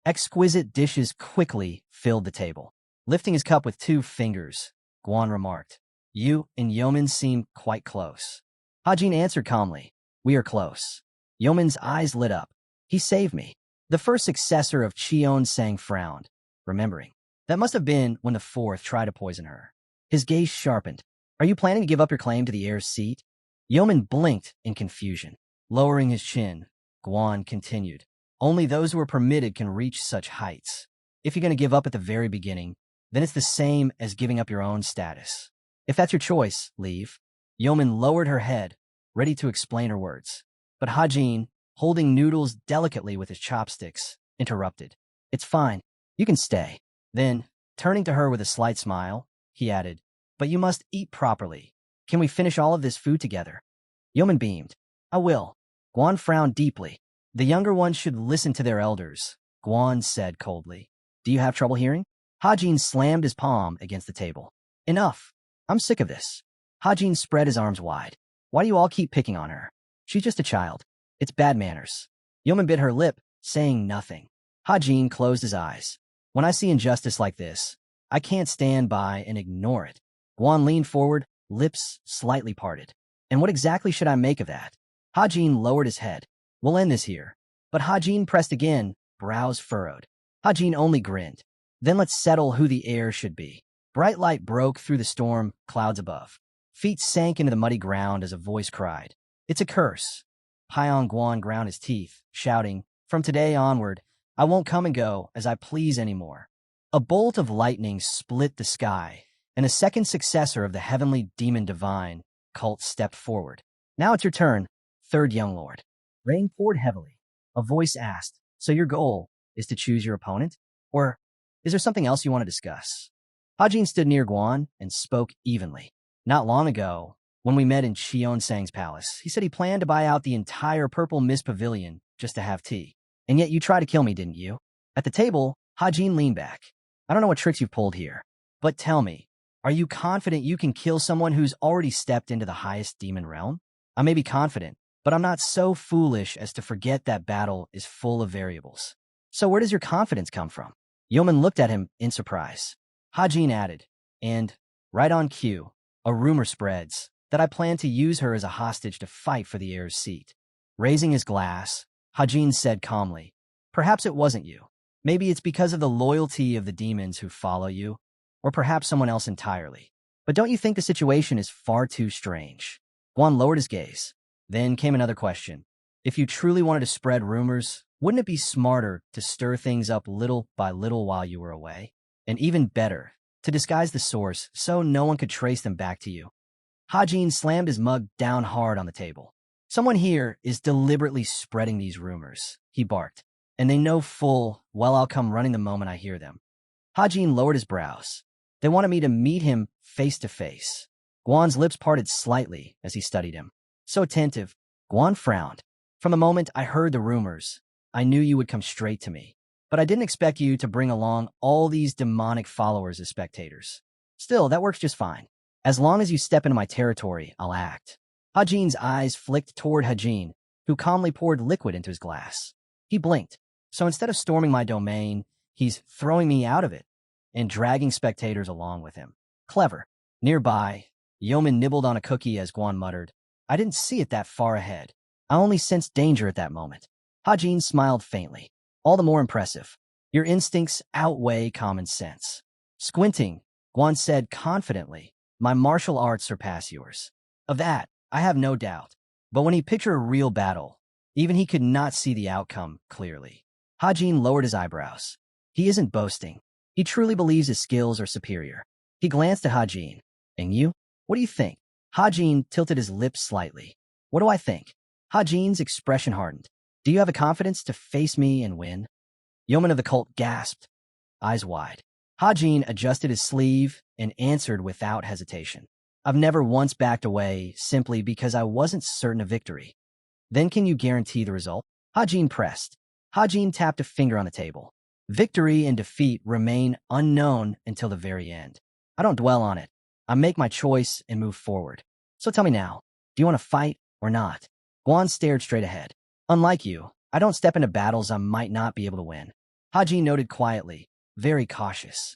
Exquisite dishes quickly filled the table. Lifting his cup with 2 fingers, Guan remarked, "You and Yeoman seem quite close." Hajin answered calmly, "We are close." Yeoman's eyes lit up. "He saved me." The first successor of Cheon-sang frowned, remembering. That must have been when the fourth tried to poison her. His gaze sharpened. "Are you planning to give up your claim to the heir's seat?" Yeoman blinked in confusion. Lowering his chin, Guan continued, "Only those who are permitted can reach such heights. If you're going to give up at the very beginning, then it's the same as giving up your own status. If that's your choice, leave." Yeoman lowered her head, ready to explain her words. But Hajin, holding noodles delicately with his chopsticks, interrupted. "It's fine. You can stay." Then, turning to her with a slight smile, he added, "But you must eat properly. Can we finish all of this food together?" Yeoman beamed. "I will." Guan frowned deeply. "The younger ones should listen to their elders," Guan said coldly. "Do you have trouble hearing?" Hajin slammed his palm against the table. "Enough. I'm sick of this." Hajin spread his arms wide. "Why do you all keep picking on her? She's just a child. It's bad manners." Yeoman bit her lip, saying nothing. Hajin closed his eyes. "When I see injustice like this, I can't stand by and ignore it." Guan leaned forward, lips slightly parted. "And what exactly should I make of that?" Hajin lowered his head. "We'll end this here." But Hajin pressed again, brows furrowed. Hajin only grinned. "Then let's settle who the heir should be." Bright light broke through the storm clouds above. Feet sank into the muddy ground as a voice cried, "It's a curse." Pyong Guan ground his teeth, shouting, "From today onward, I won't come and go as I please anymore." A bolt of lightning split the sky, and a second successor of the heavenly demon divine cult stepped forward. "Now it's your turn, third young lord." Rain poured heavily. A voice asked, "So your goal is to choose your opponent? Or is there something else you want to discuss?" Hajin stood near Guan and spoke evenly. "Not long ago, when we met in Cheon-sang's palace, he said he planned to buy out the entire Purple Mist Pavilion just to have tea. And yet you tried to kill me, didn't you?" At the table, Hajin leaned back. "I don't know what tricks you've pulled here, but tell me, are you confident you can kill someone who's already stepped into the highest demon realm?" "I may be confident, but I'm not so foolish as to forget that battle is full of variables." "So where does your confidence come from?" Yeoman looked at him in surprise. Hajin added, "And, right on cue, a rumor spreads that I plan to use her as a hostage to fight for the heir's seat." Raising his glass, Hajin said calmly, "Perhaps it wasn't you. Maybe it's because of the loyalty of the demons who follow you, or perhaps someone else entirely. But don't you think the situation is far too strange?" Guan lowered his gaze. Then came another question. "If you truly wanted to spread rumors, wouldn't it be smarter to stir things up little by little while you were away? And even better, to disguise the source so no one could trace them back to you?" Hajin slammed his mug down hard on the table. "Someone here is deliberately spreading these rumors," he barked. "And they know full well I'll come running the moment I hear them." Hajin lowered his brows. "They wanted me to meet him face to face." Guan's lips parted slightly as he studied him. So attentive, Guan frowned. "From the moment I heard the rumors, I knew you would come straight to me. But I didn't expect you to bring along all these demonic followers as spectators. Still, that works just fine. As long as you step into my territory, I'll act." Hajin's eyes flicked toward Hajin, who calmly poured liquid into his glass. He blinked. "So instead of storming my domain, he's throwing me out of it and dragging spectators along with him. Clever." Nearby, Yeoman nibbled on a cookie as Guan muttered, "I didn't see it that far ahead. I only sensed danger at that moment." Hajin smiled faintly. "All the more impressive. Your instincts outweigh common sense." Squinting, Guan said confidently, My martial arts surpass yours. Of that, I have no doubt. But when he pictured a real battle, even he could not see the outcome clearly. Hajin lowered his eyebrows. He isn't boasting. He truly believes his skills are superior. He glanced at Hajin. And you? What do you think? Hajin tilted his lips slightly. What do I think? Hajin's expression hardened. Do you have the confidence to face me and win? Yeoman of the cult gasped, eyes wide. Hajin adjusted his sleeve and answered without hesitation. I've never once backed away simply because I wasn't certain of victory. Then can you guarantee the result? Hajin pressed. Hajin tapped a finger on the table. Victory and defeat remain unknown until the very end. I don't dwell on it. I make my choice and move forward. So tell me now, do you want to fight or not? Guan stared straight ahead. Unlike you, I don't step into battles I might not be able to win. Hajin noted quietly, very cautious.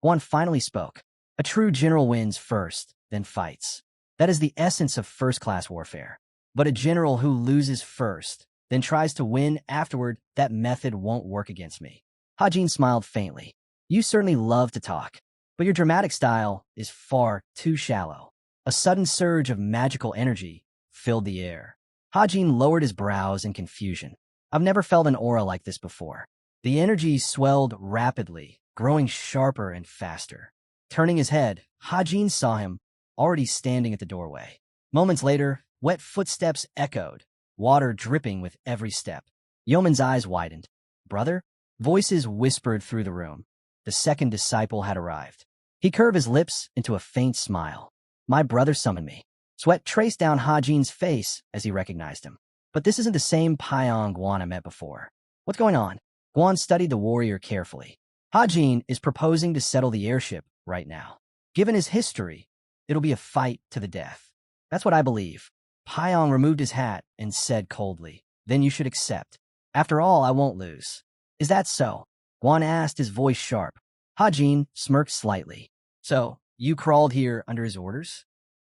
Guan finally spoke. A true general wins first, then fights. That is the essence of first-class warfare. But a general who loses first, then tries to win afterward, that method won't work against me. Hajin smiled faintly. You certainly love to talk, but your dramatic style is far too shallow. A sudden surge of magical energy filled the air. Hajin lowered his brows in confusion. I've never felt an aura like this before. The energy swelled rapidly, growing sharper and faster. Turning his head, Hajin saw him, already standing at the doorway. Moments later, wet footsteps echoed, water dripping with every step. Yeoman's eyes widened. Brother? Voices whispered through the room. The second disciple had arrived. He curved his lips into a faint smile. My brother summoned me. Sweat traced down Hajin's face as he recognized him. But this isn't the same Pyong Guan I met before. What's going on? Guan studied the warrior carefully. Hajin is proposing to settle the airship right now. Given his history, it'll be a fight to the death. That's what I believe. Pyong removed his hat and said coldly, then you should accept. After all, I won't lose. Is that so? Guan asked, his voice sharp. Hajin smirked slightly. So, you crawled here under his orders?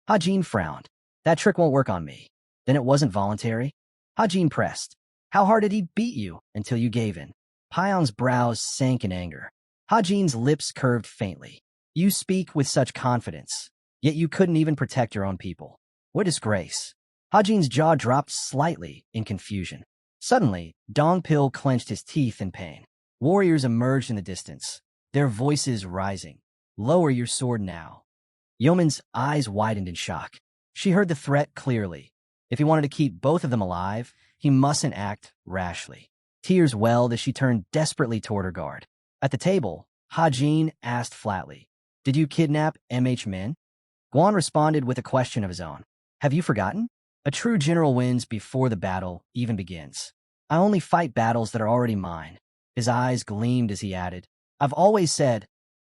Hajin frowned. That trick won't work on me. Then it wasn't voluntary? Hajin pressed. How hard did he beat you until you gave in? Pyong's brows sank in anger. Hajin's lips curved faintly. You speak with such confidence, yet you couldn't even protect your own people. What disgrace. Hajin's jaw dropped slightly in confusion. Suddenly, Dongpil clenched his teeth in pain. Warriors emerged in the distance, their voices rising. Lower your sword now. Yeoman's eyes widened in shock. She heard the threat clearly. If he wanted to keep both of them alive, he mustn't act rashly. Tears welled as she turned desperately toward her guard. At the table, Hajin asked flatly, Did you kidnap MH men? Guan responded with a question of his own. Have you forgotten? A true general wins before the battle even begins. I only fight battles that are already mine. His eyes gleamed as he added, I've always said,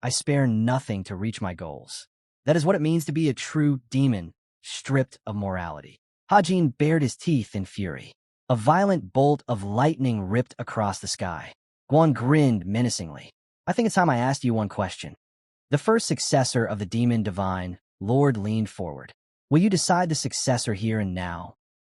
I spare nothing to reach my goals. That is what it means to be a true demon, stripped of morality. Hajin bared his teeth in fury. A violent bolt of lightning ripped across the sky. Guan grinned menacingly. I think it's time I asked you one question. The first successor of the demon divine, Lord leaned forward. Will you decide the successor here and now,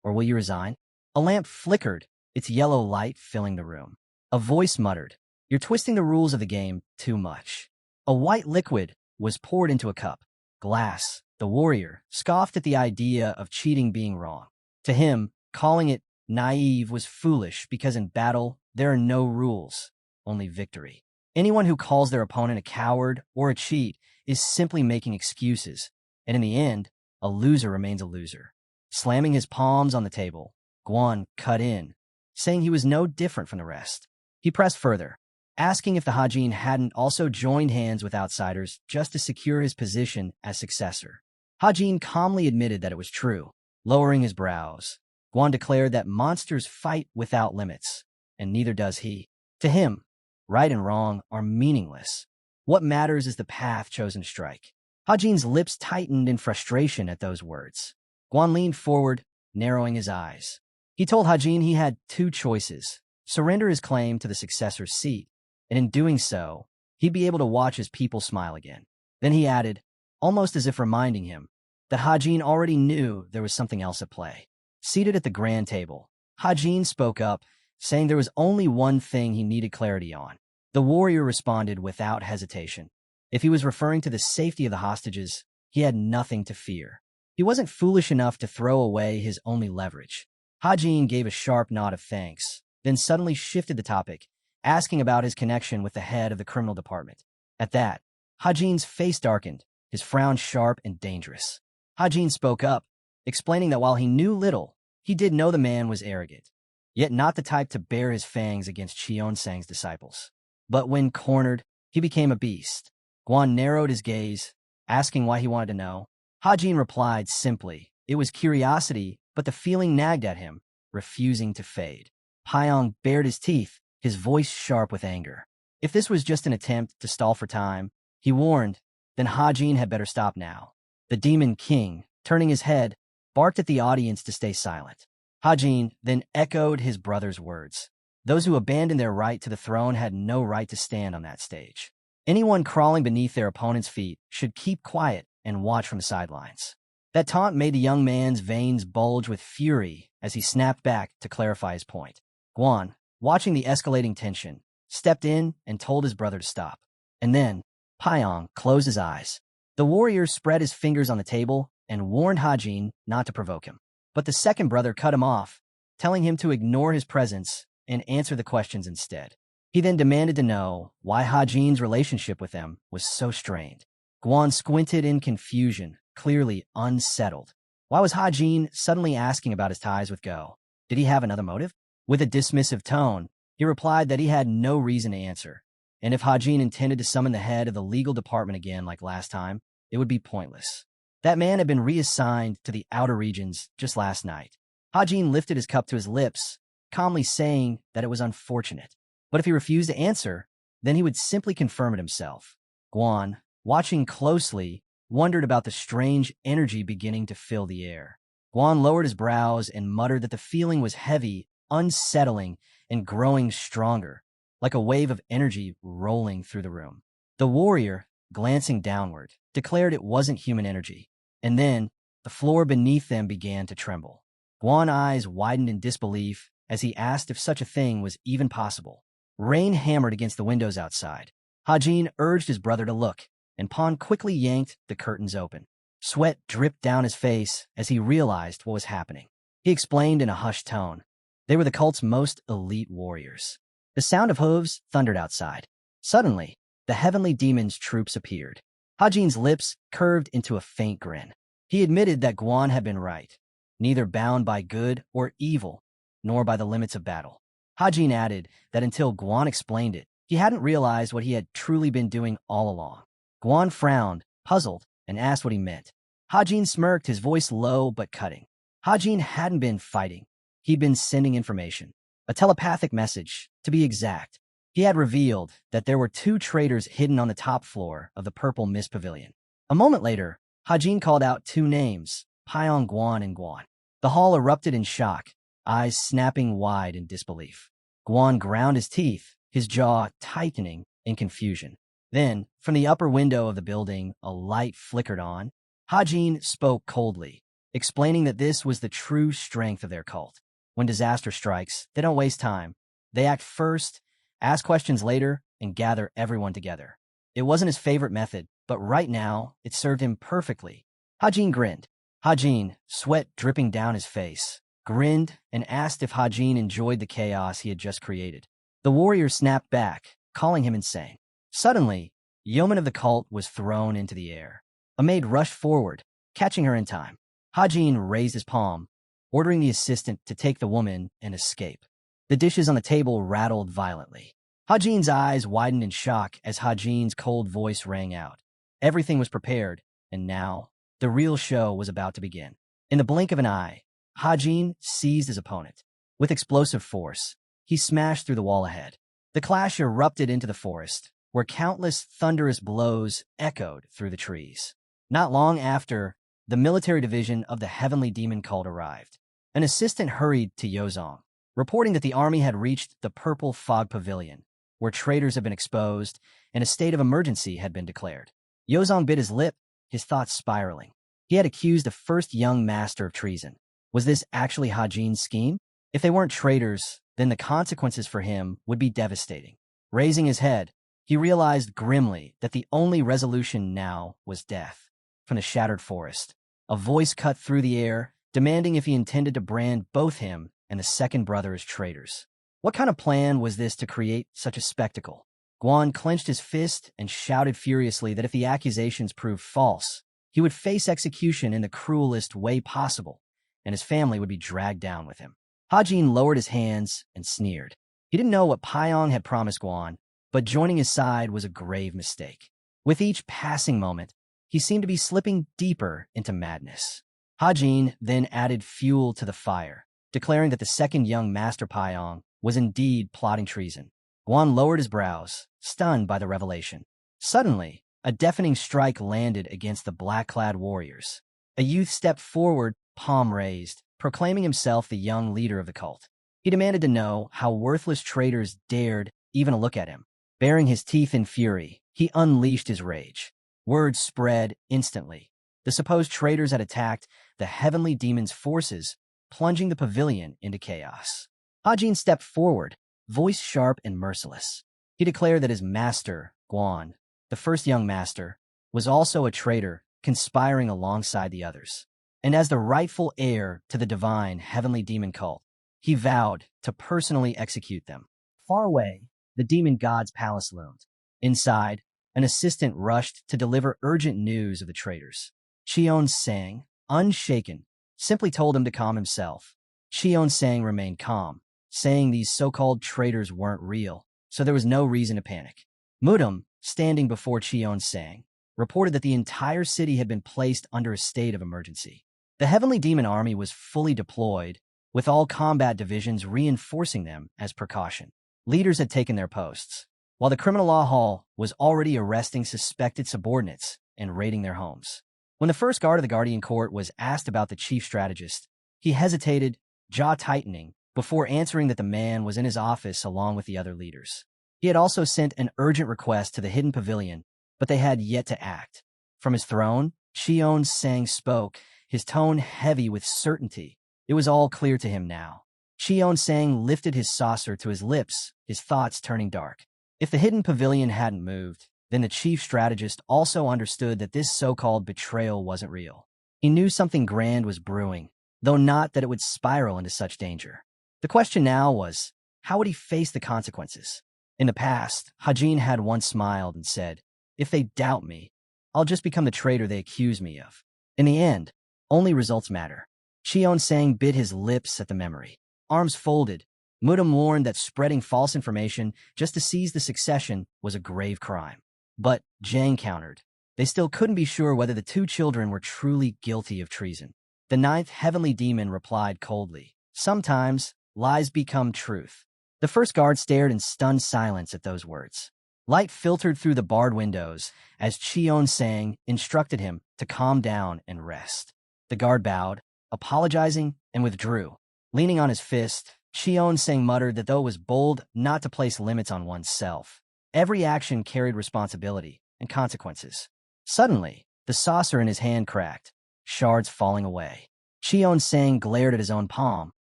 or will you resign? A lamp flickered, its yellow light filling the room. A voice muttered, You're twisting the rules of the game too much. A white liquid was poured into a cup. Glass, the warrior, scoffed at the idea of cheating being wrong. To him, calling it naive was foolish because in battle, there are no rules, only victory. Anyone who calls their opponent a coward or a cheat is simply making excuses, and in the end, a loser remains a loser. Slamming his palms on the table, Guan cut in, saying he was no different from the rest. He pressed further, asking if the Hajin hadn't also joined hands with outsiders just to secure his position as successor. Hajin calmly admitted that it was true. Lowering his brows, Guan declared that monsters fight without limits, and neither does he. To him, right and wrong are meaningless. What matters is the path chosen to strike. Hajin's lips tightened in frustration at those words. Guan leaned forward, narrowing his eyes. He told Hajin he had two choices: surrender his claim to the successor's seat, and in doing so, he'd be able to watch his people smile again. Then he added, almost as if reminding him, that Hajin already knew there was something else at play. Seated at the grand table, Hajin spoke up, saying there was only one thing he needed clarity on. The warrior responded without hesitation. If he was referring to the safety of the hostages, he had nothing to fear. He wasn't foolish enough to throw away his only leverage. Hajin gave a sharp nod of thanks, then suddenly shifted the topic, asking about his connection with the head of the criminal department. At that, Hajin's face darkened, his frown sharp and dangerous. Hajin spoke up, explaining that while he knew little, he did know the man was arrogant, yet not the type to bare his fangs against Cheonsang's disciples. But when cornered, he became a beast. Guan narrowed his gaze, asking why he wanted to know. Hajin replied simply, it was curiosity, but the feeling nagged at him, refusing to fade. Pyong bared his teeth, his voice sharp with anger. If this was just an attempt to stall for time, he warned, then Hajin had better stop now. The Demon King, turning his head, barked at the audience to stay silent. Hajin then echoed his brother's words. Those who abandoned their right to the throne had no right to stand on that stage. Anyone crawling beneath their opponent's feet should keep quiet and watch from the sidelines. That taunt made the young man's veins bulge with fury as he snapped back to clarify his point. Guan, watching the escalating tension, stepped in and told his brother to stop. And then, Pyong closed his eyes. The warrior spread his fingers on the table and warned Hajin not to provoke him. But the second brother cut him off, telling him to ignore his presence and answer the questions instead. He then demanded to know why Hajin's relationship with them was so strained. Guan squinted in confusion, clearly unsettled. Why was Hajin suddenly asking about his ties with Go? Did he have another motive? With a dismissive tone, he replied that he had no reason to answer, and if Hajin intended to summon the head of the legal department again like last time, it would be pointless. That man had been reassigned to the outer regions just last night. Hajin lifted his cup to his lips, calmly saying that it was unfortunate. But if he refused to answer, then he would simply confirm it himself. Guan, watching closely, wondered about the strange energy beginning to fill the air. Guan lowered his brows and muttered that the feeling was heavy, unsettling, and growing stronger, like a wave of energy rolling through the room. The warrior, glancing downward, declared it wasn't human energy, and then the floor beneath them began to tremble. Guan's eyes widened in disbelief as he asked if such a thing was even possible. Rain hammered against the windows outside. Hajin urged his brother to look, and Pan quickly yanked the curtains open. Sweat dripped down his face as he realized what was happening. He explained in a hushed tone. They were the cult's most elite warriors. The sound of hooves thundered outside. Suddenly, the heavenly demon's troops appeared. Hajin's lips curved into a faint grin. He admitted that Guan had been right, neither bound by good or evil, nor by the limits of battle. Hajin added that until Guan explained it, he hadn't realized what he had truly been doing all along. Guan frowned, puzzled, and asked what he meant. Hajin smirked, his voice low but cutting. Hajin hadn't been fighting. He'd been sending information. A telepathic message, to be exact. He had revealed that there were 2 traitors hidden on the top floor of the Purple Mist Pavilion. A moment later, Hajin called out 2 names, Pyong Guan and Guan. The hall erupted in shock, eyes snapping wide in disbelief. Guan ground his teeth, his jaw tightening in confusion. Then, from the upper window of the building, a light flickered on. Hajin spoke coldly, explaining that this was the true strength of their cult. When disaster strikes, they don't waste time. They act first, ask questions later, and gather everyone together. It wasn't his favorite method, but right now, it served him perfectly. Hajin grinned. Hajin, sweat dripping down his face, grinned and asked if Hajin enjoyed the chaos he had just created. The warrior snapped back, calling him insane. Suddenly, yeoman of the cult was thrown into the air. A maid rushed forward, catching her in time. Hajin raised his palm, ordering the assistant to take the woman and escape. The dishes on the table rattled violently. Hajin's eyes widened in shock as Hajin's cold voice rang out. Everything was prepared, and now, the real show was about to begin. In the blink of an eye, Hajin seized his opponent. With explosive force, he smashed through the wall ahead. The clash erupted into the forest, where countless thunderous blows echoed through the trees. Not long after, the military division of the Heavenly Demon Cult arrived. An assistant hurried to Yozong, reporting that the army had reached the Purple Fog Pavilion, where traitors had been exposed and a state of emergency had been declared. Yozong bit his lip, his thoughts spiraling. He had accused the first young master of treason. Was this actually Hajin's scheme? If they weren't traitors, then the consequences for him would be devastating. Raising his head, he realized grimly that the only resolution now was death. from the shattered forest. A voice cut through the air, demanding if he intended to brand both him and the second brother as traitors. What kind of plan was this to create such a spectacle? Guan clenched his fist and shouted furiously that if the accusations proved false, he would face execution in the cruelest way possible, and his family would be dragged down with him. Hajin lowered his hands and sneered. He didn't know what Paiyong had promised Guan, but joining his side was a grave mistake. With each passing moment, he seemed to be slipping deeper into madness. Hajin then added fuel to the fire, declaring that the second young master Paiyong was indeed plotting treason. Guan lowered his brows, stunned by the revelation. Suddenly, a deafening strike landed against the black-clad warriors. A youth stepped forward, palm raised, proclaiming himself the young leader of the cult. He demanded to know how worthless traitors dared even look at him. Baring his teeth in fury, he unleashed his rage. Word spread instantly. The supposed traitors had attacked the heavenly demon's forces, plunging the pavilion into chaos. Hajin stepped forward, voice sharp and merciless. He declared that his master, Guan, the first young master, was also a traitor, conspiring alongside the others. And as the rightful heir to the divine heavenly demon cult, he vowed to personally execute them. Far away, the demon god's palace loomed. Inside, an assistant rushed to deliver urgent news of the traitors. Cheon Sang, unshaken, simply told him to calm himself. Cheon Sang remained calm, saying these so-called traitors weren't real, so there was no reason to panic. Mudam, standing before Cheon Sang, reported that the entire city had been placed under a state of emergency. The heavenly demon army was fully deployed, with all combat divisions reinforcing them as precaution. Leaders had taken their posts, while the criminal law hall was already arresting suspected subordinates and raiding their homes. When the first guard of the Guardian Court was asked about the chief strategist, he hesitated, jaw tightening, before answering that the man was in his office along with the other leaders. He had also sent an urgent request to the hidden pavilion, but they had yet to act. From his throne, Cheon Sang spoke, his tone heavy with certainty. It was all clear to him now. Cheon Sang lifted his saucer to his lips, his thoughts turning dark. If the hidden pavilion hadn't moved, then the chief strategist also understood that this so-called betrayal wasn't real. He knew something grand was brewing, though not that it would spiral into such danger. The question now was, how would he face the consequences? In the past, Hajin had once smiled and said, "If they doubt me, I'll just become the traitor they accuse me of." In the end, only results matter. Cheon Sang bit his lips at the memory. Arms folded, Mudam warned that spreading false information just to seize the succession was a grave crime. But, Jang countered, they still couldn't be sure whether the two children were truly guilty of treason. The ninth heavenly demon replied coldly, "Sometimes, lies become truth." The first guard stared in stunned silence at those words. Light filtered through the barred windows as Cheon Sang instructed him to calm down and rest. The guard bowed, apologizing, and withdrew. Leaning on his fist, Cheon Sang muttered that though it was bold not to place limits on oneself, every action carried responsibility and consequences. Suddenly, the saucer in his hand cracked, shards falling away. Cheon Sang glared at his own palm,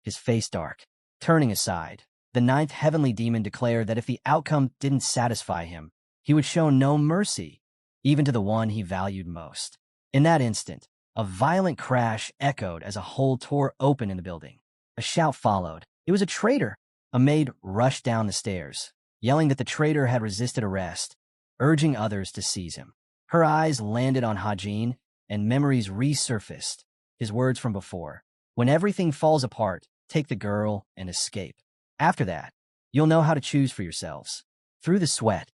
his face dark. Turning aside, the ninth heavenly demon declared that if the outcome didn't satisfy him, he would show no mercy, even to the one he valued most. In that instant, a violent crash echoed as a hole tore open in the building. A shout followed. It was a traitor. A maid rushed down the stairs, yelling that the traitor had resisted arrest, urging others to seize him. Her eyes landed on Hajin, and memories resurfaced, his words from before. When everything falls apart, take the girl and escape. After that, you'll know how to choose for yourselves. Through the sweat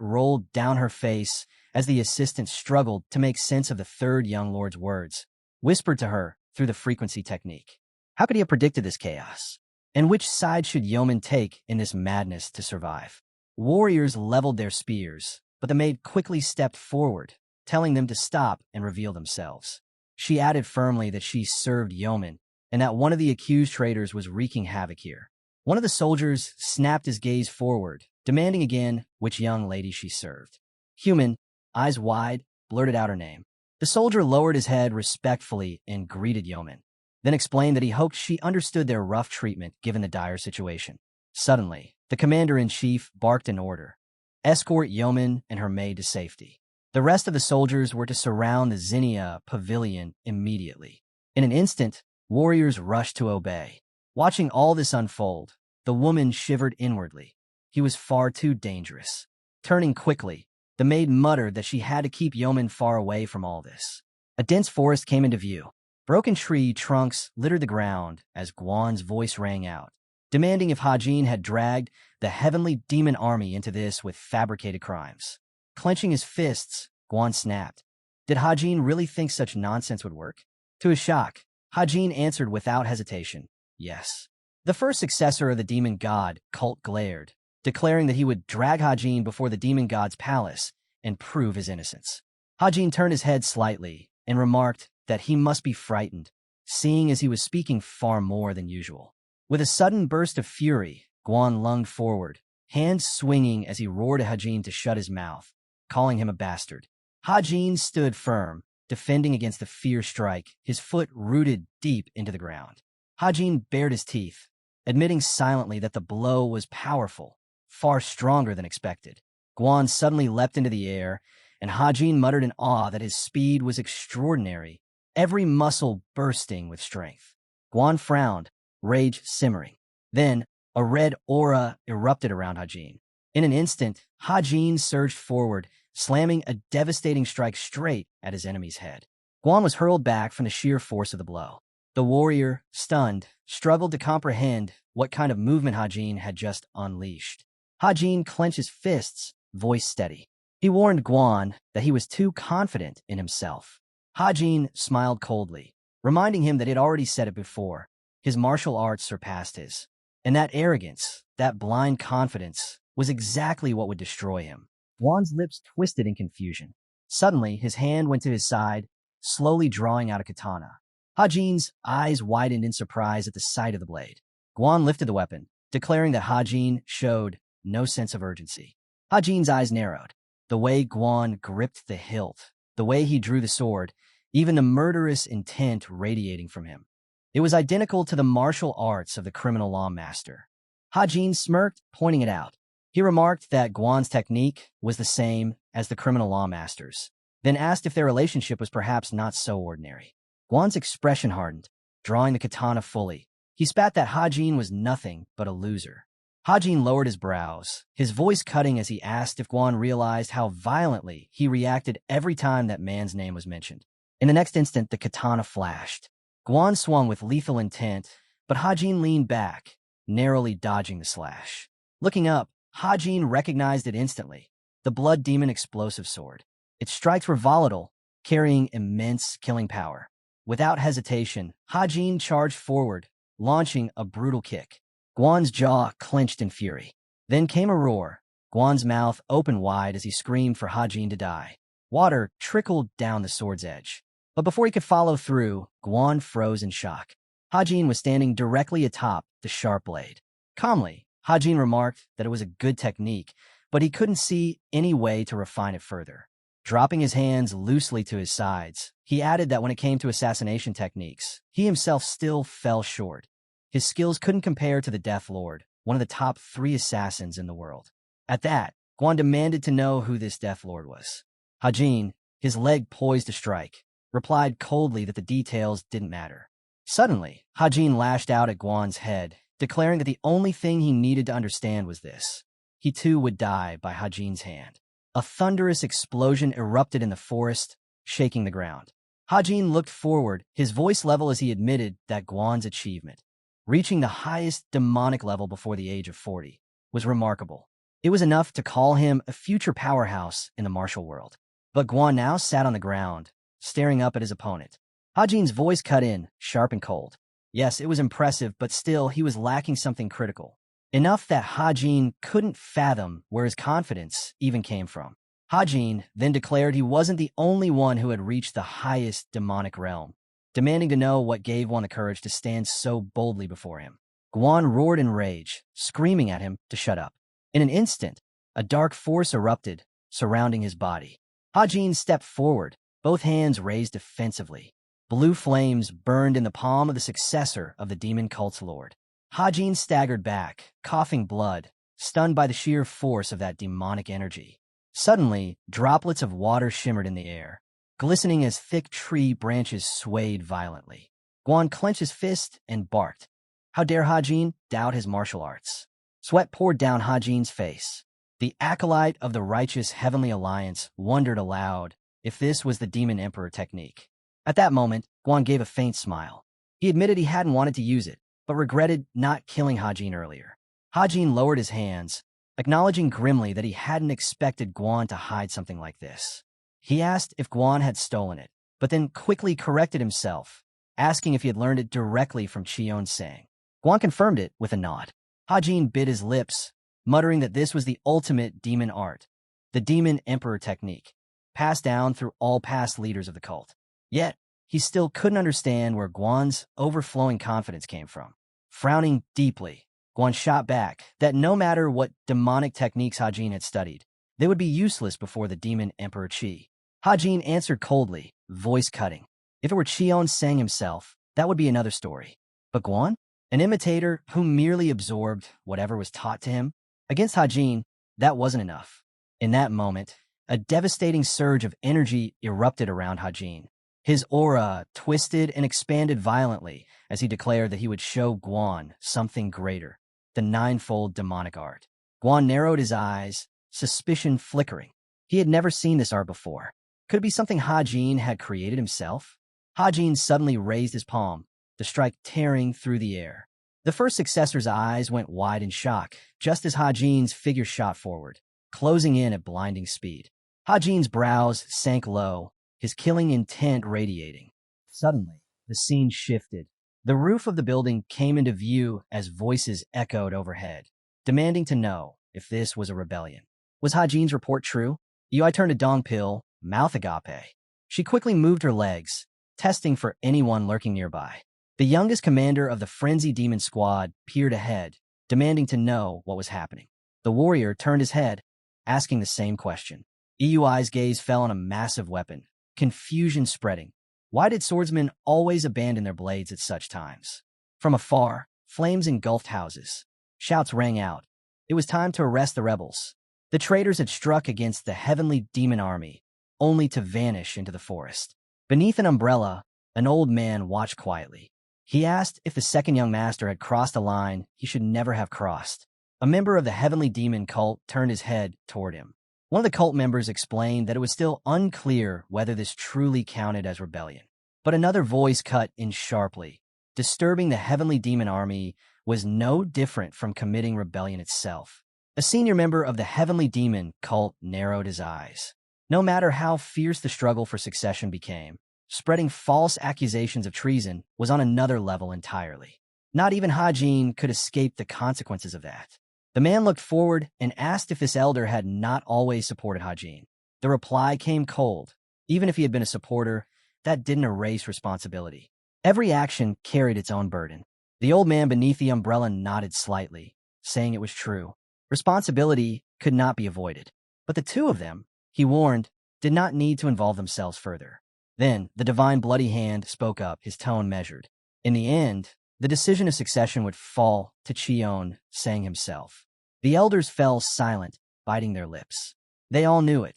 rolled down her face as the assistant struggled to make sense of the third young lord's words, whispered to her through the frequency technique. How could he have predicted this chaos? And which side should yeomen take in this madness to survive? Warriors leveled their spears, but the maid quickly stepped forward, telling them to stop and reveal themselves. She added firmly that she served yeomen, and that one of the accused traitors was wreaking havoc here. One of the soldiers snapped his gaze forward, demanding again which young lady she served. Human, eyes wide, blurted out her name. The soldier lowered his head respectfully and greeted yeomen, then explained that he hoped she understood their rough treatment given the dire situation. Suddenly, the commander-in-chief barked an order. Escort yeoman and her maid to safety. The The rest of the soldiers were to surround the Zinnia pavilion immediately. In an instant, warriors rushed to obey. Watching all this unfold, the woman shivered inwardly. He was far too dangerous. Turning quickly, the maid muttered that she had to keep yeomen far away from all this. A dense forest came into view. Broken tree trunks littered the ground as Guan's voice rang out, demanding if Hajin had dragged the heavenly demon army into this with fabricated crimes. Clenching his fists, Guan snapped. Did Hajin really think such nonsense would work? To his shock, Hajin answered without hesitation, yes. The first successor of the demon god cult glared, declaring that he would drag Hajin before the demon god's palace and prove his innocence. Hajin turned his head slightly and remarked that he must be frightened, seeing as he was speaking far more than usual. With a sudden burst of fury, Guan lunged forward, hands swinging as he roared at Hajin to shut his mouth, calling him a bastard. Hajin stood firm, defending against the fierce strike, his foot rooted deep into the ground. Hajin bared his teeth, admitting silently that the blow was powerful, far stronger than expected. Guan suddenly leapt into the air, and Hajin muttered in awe that his speed was extraordinary, every muscle bursting with strength. Guan frowned, rage simmering. Then, a red aura erupted around Hajin. In an instant, Hajin surged forward, slamming a devastating strike straight at his enemy's head. Guan was hurled back from the sheer force of the blow. The warrior, stunned, struggled to comprehend what kind of movement Hajin had just unleashed. Hajin clenched his fists, voice steady. He warned Guan that he was too confident in himself. Hajin smiled coldly, reminding him that he had already said it before. His martial arts surpassed his. And that arrogance, that blind confidence, was exactly what would destroy him. Guan's lips twisted in confusion. Suddenly, his hand went to his side, slowly drawing out a katana. Hajin's eyes widened in surprise at the sight of the blade. Guan lifted the weapon, declaring that Hajin showed no sense of urgency. Hajin's eyes narrowed. The way Guan gripped the hilt, the way he drew the sword, even the murderous intent radiating from him. It was identical to the martial arts of the criminal law master. Hajin smirked, pointing it out. He remarked that Guan's technique was the same as the criminal law master's, then asked if their relationship was perhaps not so ordinary. Guan's expression hardened, drawing the katana fully. He spat that Hajin was nothing but a loser. Hajin lowered his brows, his voice cutting as he asked if Guan realized how violently he reacted every time that man's name was mentioned. In the next instant, the katana flashed. Guan swung with lethal intent, but Hajin leaned back, narrowly dodging the slash. Looking up, Hajin recognized it instantly, the blood demon explosive sword. Its strikes were volatile, carrying immense killing power. Without hesitation, Hajin charged forward, launching a brutal kick. Guan's jaw clenched in fury. Then came a roar. Guan's mouth opened wide as he screamed for Hajin to die. Water trickled down the sword's edge. But before he could follow through, Guan froze in shock. Hajin was standing directly atop the sharp blade. Calmly, Hajin remarked that it was a good technique, but he couldn't see any way to refine it further. Dropping his hands loosely to his sides, he added that when it came to assassination techniques, he himself still fell short. His skills couldn't compare to the Death Lord, one of the top 3 assassins in the world. At that, Guan demanded to know who this Death Lord was. Hajin, his leg poised to strike, replied coldly that the details didn't matter. Suddenly, Hajin lashed out at Guan's head, declaring that the only thing he needed to understand was this. He too would die by Hajin's hand. A thunderous explosion erupted in the forest, shaking the ground. Hajin looked forward, his voice level as he admitted that Guan's achievement, reaching the highest demonic level before the age of 40, was remarkable. It was enough to call him a future powerhouse in the martial world. But Guan now sat on the ground, staring up at his opponent. Hajin's voice cut in, sharp and cold. Yes, it was impressive, but still he was lacking something critical. Enough that Hajin couldn't fathom where his confidence even came from. Hajin then declared he wasn't the only one who had reached the highest demonic realm, demanding to know what gave one the courage to stand so boldly before him. Guan roared in rage, screaming at him to shut up. In an instant, a dark force erupted, surrounding his body. Hajin stepped forward, both hands raised defensively. Blue flames burned in the palm of the successor of the demon cult's lord. Hajin staggered back, coughing blood, stunned by the sheer force of that demonic energy. Suddenly, droplets of water shimmered in the air, glistening as thick tree branches swayed violently. Guan clenched his fist and barked. How dare Hajin doubt his martial arts? Sweat poured down Hajin's face. The acolyte of the righteous heavenly alliance wondered aloud if this was the demon emperor technique. At that moment, Guan gave a faint smile. He admitted he hadn't wanted to use it, but regretted not killing Hajin earlier. Hajin lowered his hands, acknowledging grimly that he hadn't expected Guan to hide something like this. He asked if Guan had stolen it, but then quickly corrected himself, asking if he had learned it directly from Cheon-sang. Guan confirmed it with a nod. Hajin bit his lips, muttering that this was the ultimate demon art, the demon emperor technique, passed down through all past leaders of the cult. Yet, he still couldn't understand where Guan's overflowing confidence came from. Frowning deeply, Guan shot back that no matter what demonic techniques Hajin had studied, they would be useless before the demon emperor Qi. Hajin answered coldly, voice cutting. If it were Cheon-sang himself, that would be another story. But Guan? An imitator who merely absorbed whatever was taught to him? Against Hajin, that wasn't enough. In that moment, a devastating surge of energy erupted around Hajin. His aura twisted and expanded violently as he declared that he would show Guan something greater, the ninefold demonic art. Guan narrowed his eyes, suspicion flickering. He had never seen this art before. Could it be something Hajin had created himself? Hajin suddenly raised his palm, the strike tearing through the air. The first successor's eyes went wide in shock, just as Hajin's figure shot forward, closing in at blinding speed. Hajin's brows sank low, his killing intent radiating. Suddenly, the scene shifted. The roof of the building came into view as voices echoed overhead, demanding to know if this was a rebellion. Was Hajin's report true? Yui turned to Dongpil, mouth agape. She quickly moved her legs, testing for anyone lurking nearby. The youngest commander of the Frenzy Demon Squad peered ahead, demanding to know what was happening. The warrior turned his head, asking the same question. Yui's gaze fell on a massive weapon, confusion spreading. Why did swordsmen always abandon their blades at such times? From afar, flames engulfed houses. Shouts rang out. It was time to arrest the rebels. The traitors had struck against the heavenly demon army, only to vanish into the forest. Beneath an umbrella, an old man watched quietly. He asked if the second young master had crossed a line he should never have crossed. A member of the heavenly demon cult turned his head toward him. One of the cult members explained that it was still unclear whether this truly counted as rebellion. But another voice cut in sharply. Disturbing the heavenly demon army was no different from committing rebellion itself. A senior member of the heavenly demon cult narrowed his eyes. No matter how fierce the struggle for succession became, spreading false accusations of treason was on another level entirely. Not even Hajin could escape the consequences of that. The man looked forward and asked if this elder had not always supported Hajin. The reply came cold. Even if he had been a supporter, that didn't erase responsibility. Every action carried its own burden. The old man beneath the umbrella nodded slightly, saying it was true. Responsibility could not be avoided. But the two of them, he warned, did not need to involve themselves further. Then, the divine bloody hand spoke up, his tone measured. In the end, the decision of succession would fall to Cheon-sang himself. The elders fell silent, biting their lips. They all knew it.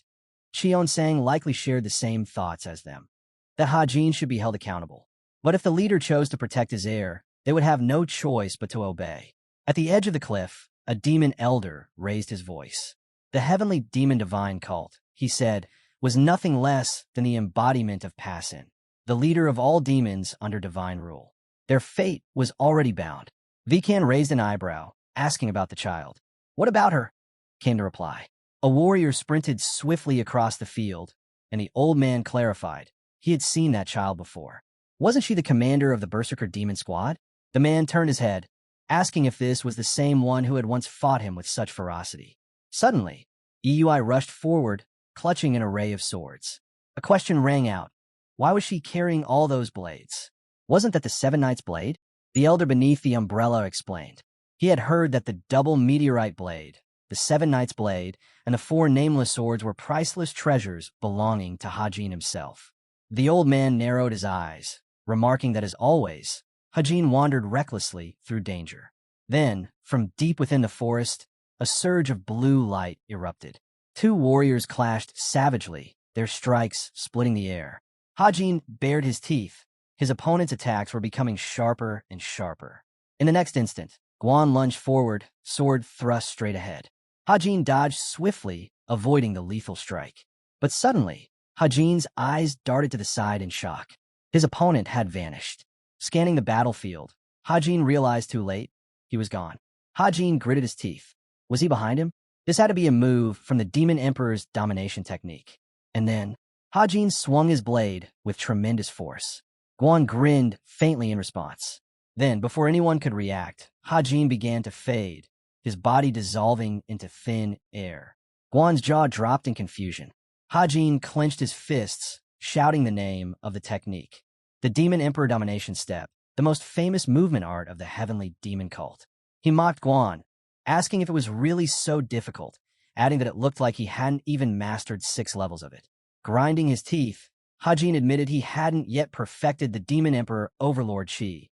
Cheon-sang likely shared the same thoughts as them, that Hajin should be held accountable. But if the leader chose to protect his heir, they would have no choice but to obey. At the edge of the cliff, a demon elder raised his voice. The heavenly demon divine cult, he said, was nothing less than the embodiment of Passin, the leader of all demons under divine rule. Their fate was already bound. Vikan raised an eyebrow, asking about the child. What about her? Came the reply. A warrior sprinted swiftly across the field, and the old man clarified. He had seen that child before. Wasn't she the commander of the Berserker Demon Squad? The man turned his head, asking if this was the same one who had once fought him with such ferocity. Suddenly, Eui rushed forward, clutching an array of swords. A question rang out. Why was she carrying all those blades? Wasn't that the Seven Knights' blade? The elder beneath the umbrella explained. He had heard that the double meteorite blade, the Seven Knights' blade, and the four nameless swords were priceless treasures belonging to Hajin himself. The old man narrowed his eyes, remarking that as always, Hajin wandered recklessly through danger. Then, from deep within the forest, a surge of blue light erupted. Two warriors clashed savagely, their strikes splitting the air. Hajin bared his teeth. His opponent's attacks were becoming sharper and sharper. In the next instant, Guan lunged forward, sword thrust straight ahead. Hajin dodged swiftly, avoiding the lethal strike. But suddenly, Hajin's eyes darted to the side in shock. His opponent had vanished. Scanning the battlefield, Hajin realized too late, he was gone. Hajin gritted his teeth. Was he behind him? This had to be a move from the Demon Emperor's domination technique. And then, Hajin swung his blade with tremendous force. Guan grinned faintly in response. Then, before anyone could react, Hajin began to fade, his body dissolving into thin air. Guan's jaw dropped in confusion. Hajin clenched his fists, shouting the name of the technique. The Demon Emperor Domination Step, the most famous movement art of the heavenly demon cult. He mocked Guan, asking if it was really so difficult, adding that it looked like he hadn't even mastered 6 levels of it. Grinding his teeth, Hajin admitted he hadn't yet perfected the Demon Emperor Overlord Chi,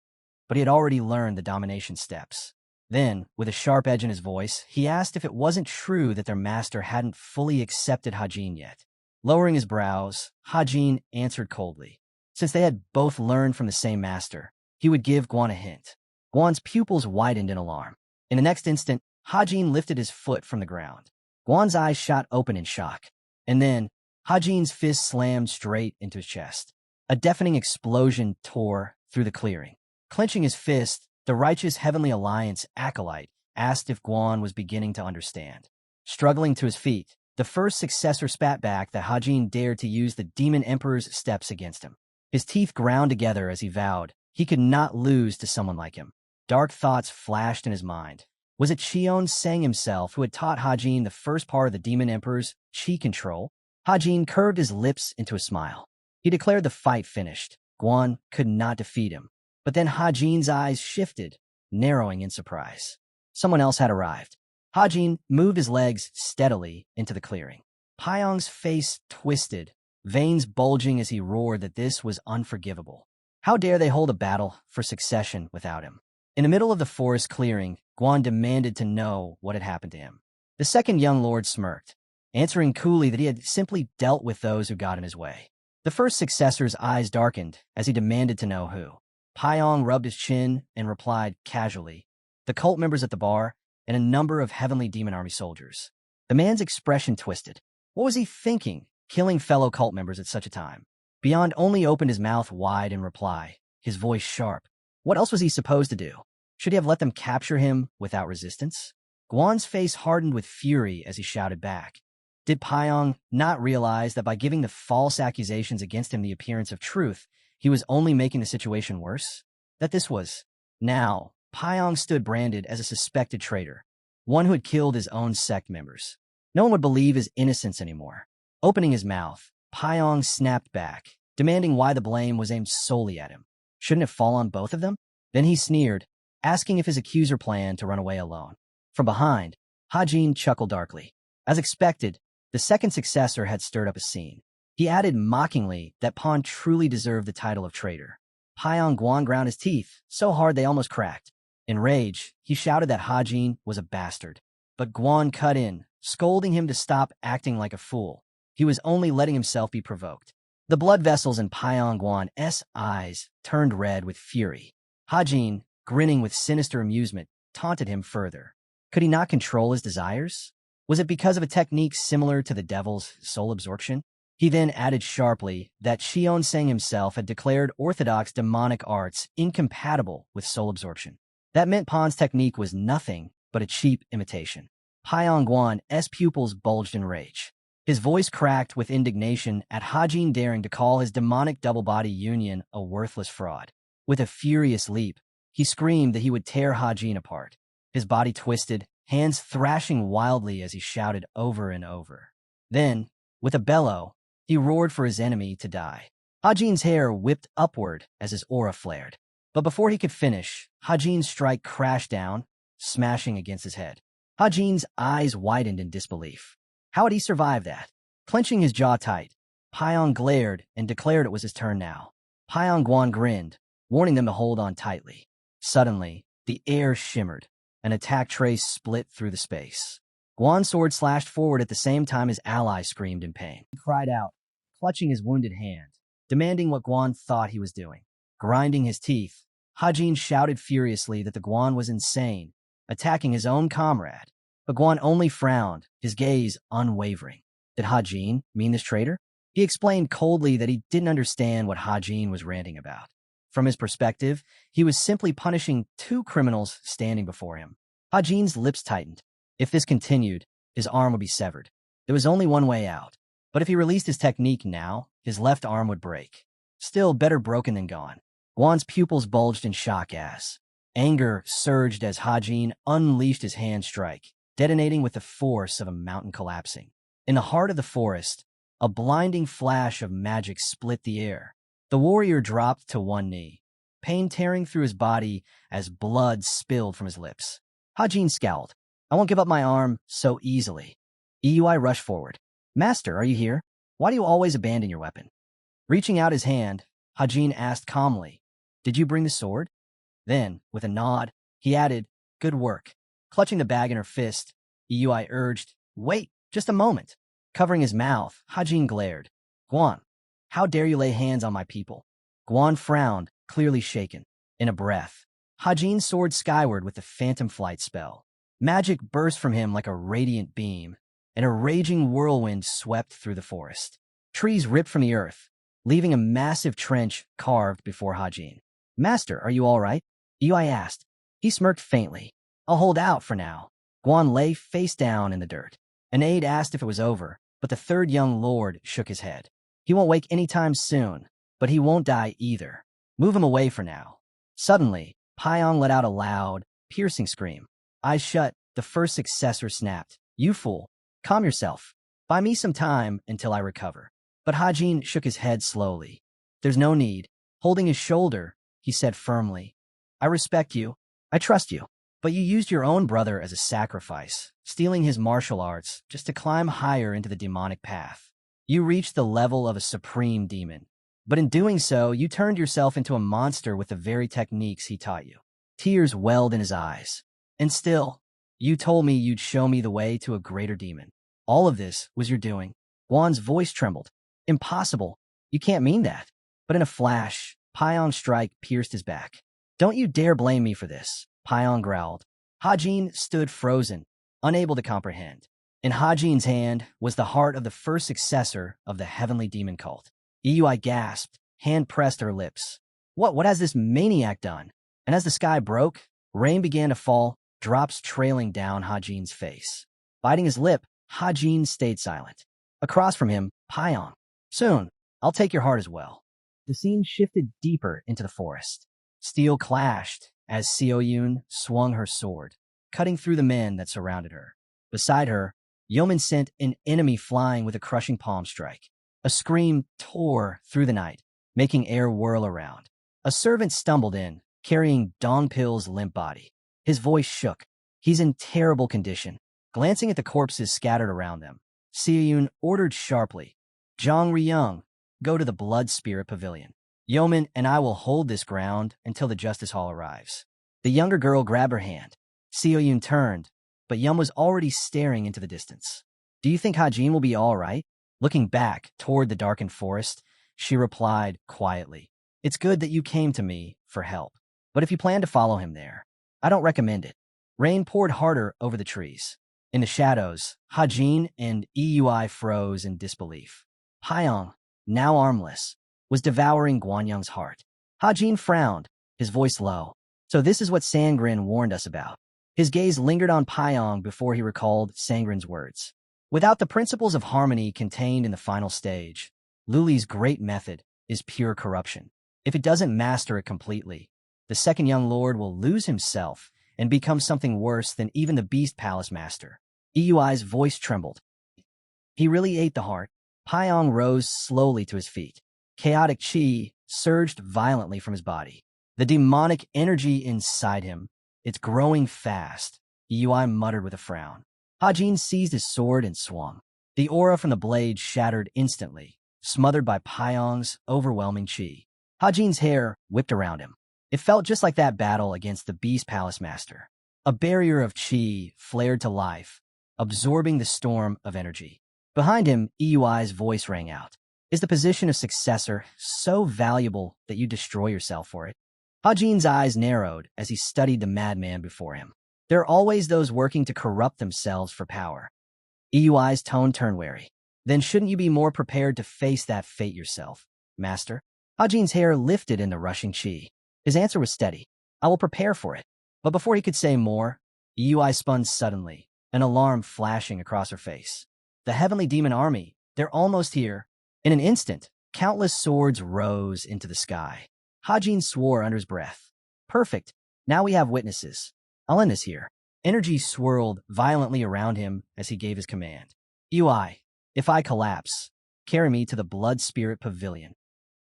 but he had already learned the domination steps. Then, with a sharp edge in his voice, he asked if it wasn't true that their master hadn't fully accepted Hajin yet. Lowering his brows, Hajin answered coldly. Since they had both learned from the same master, he would give Guan a hint. Guan's pupils widened in alarm. In the next instant, Hajin lifted his foot from the ground. Guan's eyes shot open in shock. And then, Hajin's fist slammed straight into his chest. A deafening explosion tore through the clearing. Clenching his fist, the righteous Heavenly Alliance acolyte asked if Guan was beginning to understand. Struggling to his feet, the first successor spat back that Hajin dared to use the Demon Emperor's steps against him. His teeth ground together as he vowed he could not lose to someone like him. Dark thoughts flashed in his mind. Was it Xion Sang himself who had taught Hajin the first part of the Demon Emperor's chi control? Hajin curved his lips into a smile. He declared the fight finished. Guan could not defeat him. But then Hajin's eyes shifted, narrowing in surprise. Someone else had arrived. Hajin moved his legs steadily into the clearing. Pyong's face twisted, veins bulging as he roared that this was unforgivable. How dare they hold a battle for succession without him? In the middle of the forest clearing, Guan demanded to know what had happened to him. The second young lord smirked, answering coolly that he had simply dealt with those who got in his way. The first successor's eyes darkened as he demanded to know who. Pyong rubbed his chin and replied casually, the cult members at the bar and a number of Heavenly Demon Army soldiers. The man's expression twisted. What was he thinking, killing fellow cult members at such a time? Beyond only opened his mouth wide in reply, his voice sharp. What else was he supposed to do? Should he have let them capture him without resistance? Guan's face hardened with fury as he shouted back. Did Pyong not realize that by giving the false accusations against him the appearance of truth, he was only making the situation worse? That this was. Now, Pyong stood branded as a suspected traitor, one who had killed his own sect members. No one would believe his innocence anymore. Opening his mouth, Pyong snapped back, demanding why the blame was aimed solely at him. Shouldn't it fall on both of them? Then he sneered, asking if his accuser planned to run away alone. From behind, Hajin chuckled darkly. As expected, the second successor had stirred up a scene. He added mockingly that Pan truly deserved the title of traitor. Pyong Guan ground his teeth, so hard they almost cracked. In rage, he shouted that Hajin was a bastard. But Guan cut in, scolding him to stop acting like a fool. He was only letting himself be provoked. The blood vessels in Pyong Guan's eyes turned red with fury. Hajin, grinning with sinister amusement, taunted him further. Could he not control his desires? Was it because of a technique similar to the devil's soul absorption? He then added sharply that Xion Sang himself had declared orthodox demonic arts incompatible with soul absorption. That meant Pan's technique was nothing but a cheap imitation. Pyong Guan's pupils bulged in rage. His voice cracked with indignation at Hajin daring to call his demonic double-body union a worthless fraud. With a furious leap, he screamed that he would tear Hajin apart. His body twisted, hands thrashing wildly as he shouted over and over. Then, with a bellow, he roared for his enemy to die. Hajin's hair whipped upward as his aura flared. But before he could finish, Hajin's strike crashed down, smashing against his head. Hajin's eyes widened in disbelief. How had he survived that? Clenching his jaw tight, Pyong glared and declared it was his turn now. Pyong Guan grinned, warning them to hold on tightly. Suddenly, the air shimmered. An attack trace split through the space. Guan's sword slashed forward at the same time his ally screamed in pain. He cried out, clutching his wounded hand, demanding what Guan thought he was doing. Grinding his teeth, Hajin shouted furiously that the Guan was insane, attacking his own comrade. But Guan only frowned, his gaze unwavering. Did Hajin mean this traitor? He explained coldly that he didn't understand what Hajin was ranting about. From his perspective, he was simply punishing two criminals standing before him. Hajin's lips tightened. If this continued, his arm would be severed. There was only one way out. But if he released his technique now, his left arm would break. Still, better broken than gone. Guan's pupils bulged in shock as anger surged as Hajin unleashed his hand strike, detonating with the force of a mountain collapsing. In the heart of the forest, a blinding flash of magic split the air. The warrior dropped to one knee, pain tearing through his body as blood spilled from his lips. Hajin scowled. I won't give up my arm so easily. Eui rushed forward. Master, are you here? Why do you always abandon your weapon? Reaching out his hand, Hajin asked calmly, Did you bring the sword? Then, with a nod, he added, Good work. Clutching the bag in her fist, Eui urged, Wait, just a moment. Covering his mouth, Hajin glared. Guan, how dare you lay hands on my people? Guan frowned, clearly shaken. In a breath, Hajin soared skyward with the phantom flight spell. Magic burst from him like a radiant beam, and a raging whirlwind swept through the forest. Trees ripped from the earth, leaving a massive trench carved before Hajin. Master, are you all right? Eui asked. He smirked faintly. I'll hold out for now. Guan lay face down in the dirt. An aide asked if it was over, but the third young lord shook his head. He won't wake any time soon, but he won't die either. Move him away for now. Suddenly, Pyong let out a loud, piercing scream. Eyes shut, the first successor snapped. You fool. Calm yourself. Buy me some time until I recover. But Hajin shook his head slowly. There's no need. Holding his shoulder, he said firmly. I respect you. I trust you. But you used your own brother as a sacrifice, stealing his martial arts just to climb higher into the demonic path. You reached the level of a supreme demon. But in doing so, you turned yourself into a monster with the very techniques he taught you. Tears welled in his eyes. And still, you told me you'd show me the way to a greater demon. All of this was your doing. Guan's voice trembled. Impossible. You can't mean that. But in a flash, Pyong's strike pierced his back. Don't you dare blame me for this, Pyong growled. Hajin stood frozen, unable to comprehend. In Hajin's hand was the heart of the first successor of the heavenly demon cult. Eui gasped, hand pressed her lips. What has this maniac done? And as the sky broke, rain began to fall, drops trailing down Hajin's face. Biting his lip, Hajin stayed silent. Across from him, Pyong. Soon, I'll take your heart as well. The scene shifted deeper into the forest. Steel clashed as Seoyun swung her sword, cutting through the men that surrounded her. Beside her, Yeoman sent an enemy flying with a crushing palm strike. A scream tore through the night, making air whirl around. A servant stumbled in, carrying Dongpil's limp body. His voice shook. He's in terrible condition. Glancing at the corpses scattered around them, Seoyun ordered sharply, Zhang Riyang, go to the Blood Spirit Pavilion. Yeoman and I will hold this ground until the Justice Hall arrives. The younger girl grabbed her hand. Seoyun turned, but Yum was already staring into the distance. Do you think Hajin will be all right? Looking back toward the darkened forest, she replied quietly, It's good that you came to me for help. But if you plan to follow him there, I don't recommend it. Rain poured harder over the trees. In the shadows, Hajin and Eui froze in disbelief. Pyong, now armless, was devouring Guanyang's heart. Hajin frowned, his voice low. So this is what Sangren warned us about. His gaze lingered on Pyong before he recalled Sangren's words. Without the principles of harmony contained in the final stage, Luli's great method is pure corruption. If it doesn't master it completely, the second young lord will lose himself and become something worse than even the Beast Palace Master. Euy's voice trembled. He really ate the heart. Pyong rose slowly to his feet. Chaotic chi surged violently from his body. The demonic energy inside him, it's growing fast, Eui muttered with a frown. Hajin seized his sword and swung. The aura from the blade shattered instantly, smothered by Pyong's overwhelming chi. Hajin's hair whipped around him. It felt just like that battle against the Beast Palace Master. A barrier of chi flared to life, absorbing the storm of energy. Behind him, Eyui's voice rang out. Is the position of successor so valuable that you destroy yourself for it? Hajin's eyes narrowed as he studied the madman before him. There are always those working to corrupt themselves for power. Eyui's tone turned wary. Then shouldn't you be more prepared to face that fate yourself, master? Hajin's hair lifted in the rushing chi. His answer was steady. I will prepare for it. But before he could say more, Eyui spun suddenly, an alarm flashing across her face. The heavenly demon army, they're almost here. In an instant, countless swords rose into the sky. Hajin swore under his breath. Perfect. Now we have witnesses. I'll end this here. Energy swirled violently around him as he gave his command. Eyui, if I collapse, carry me to the Blood Spirit Pavilion.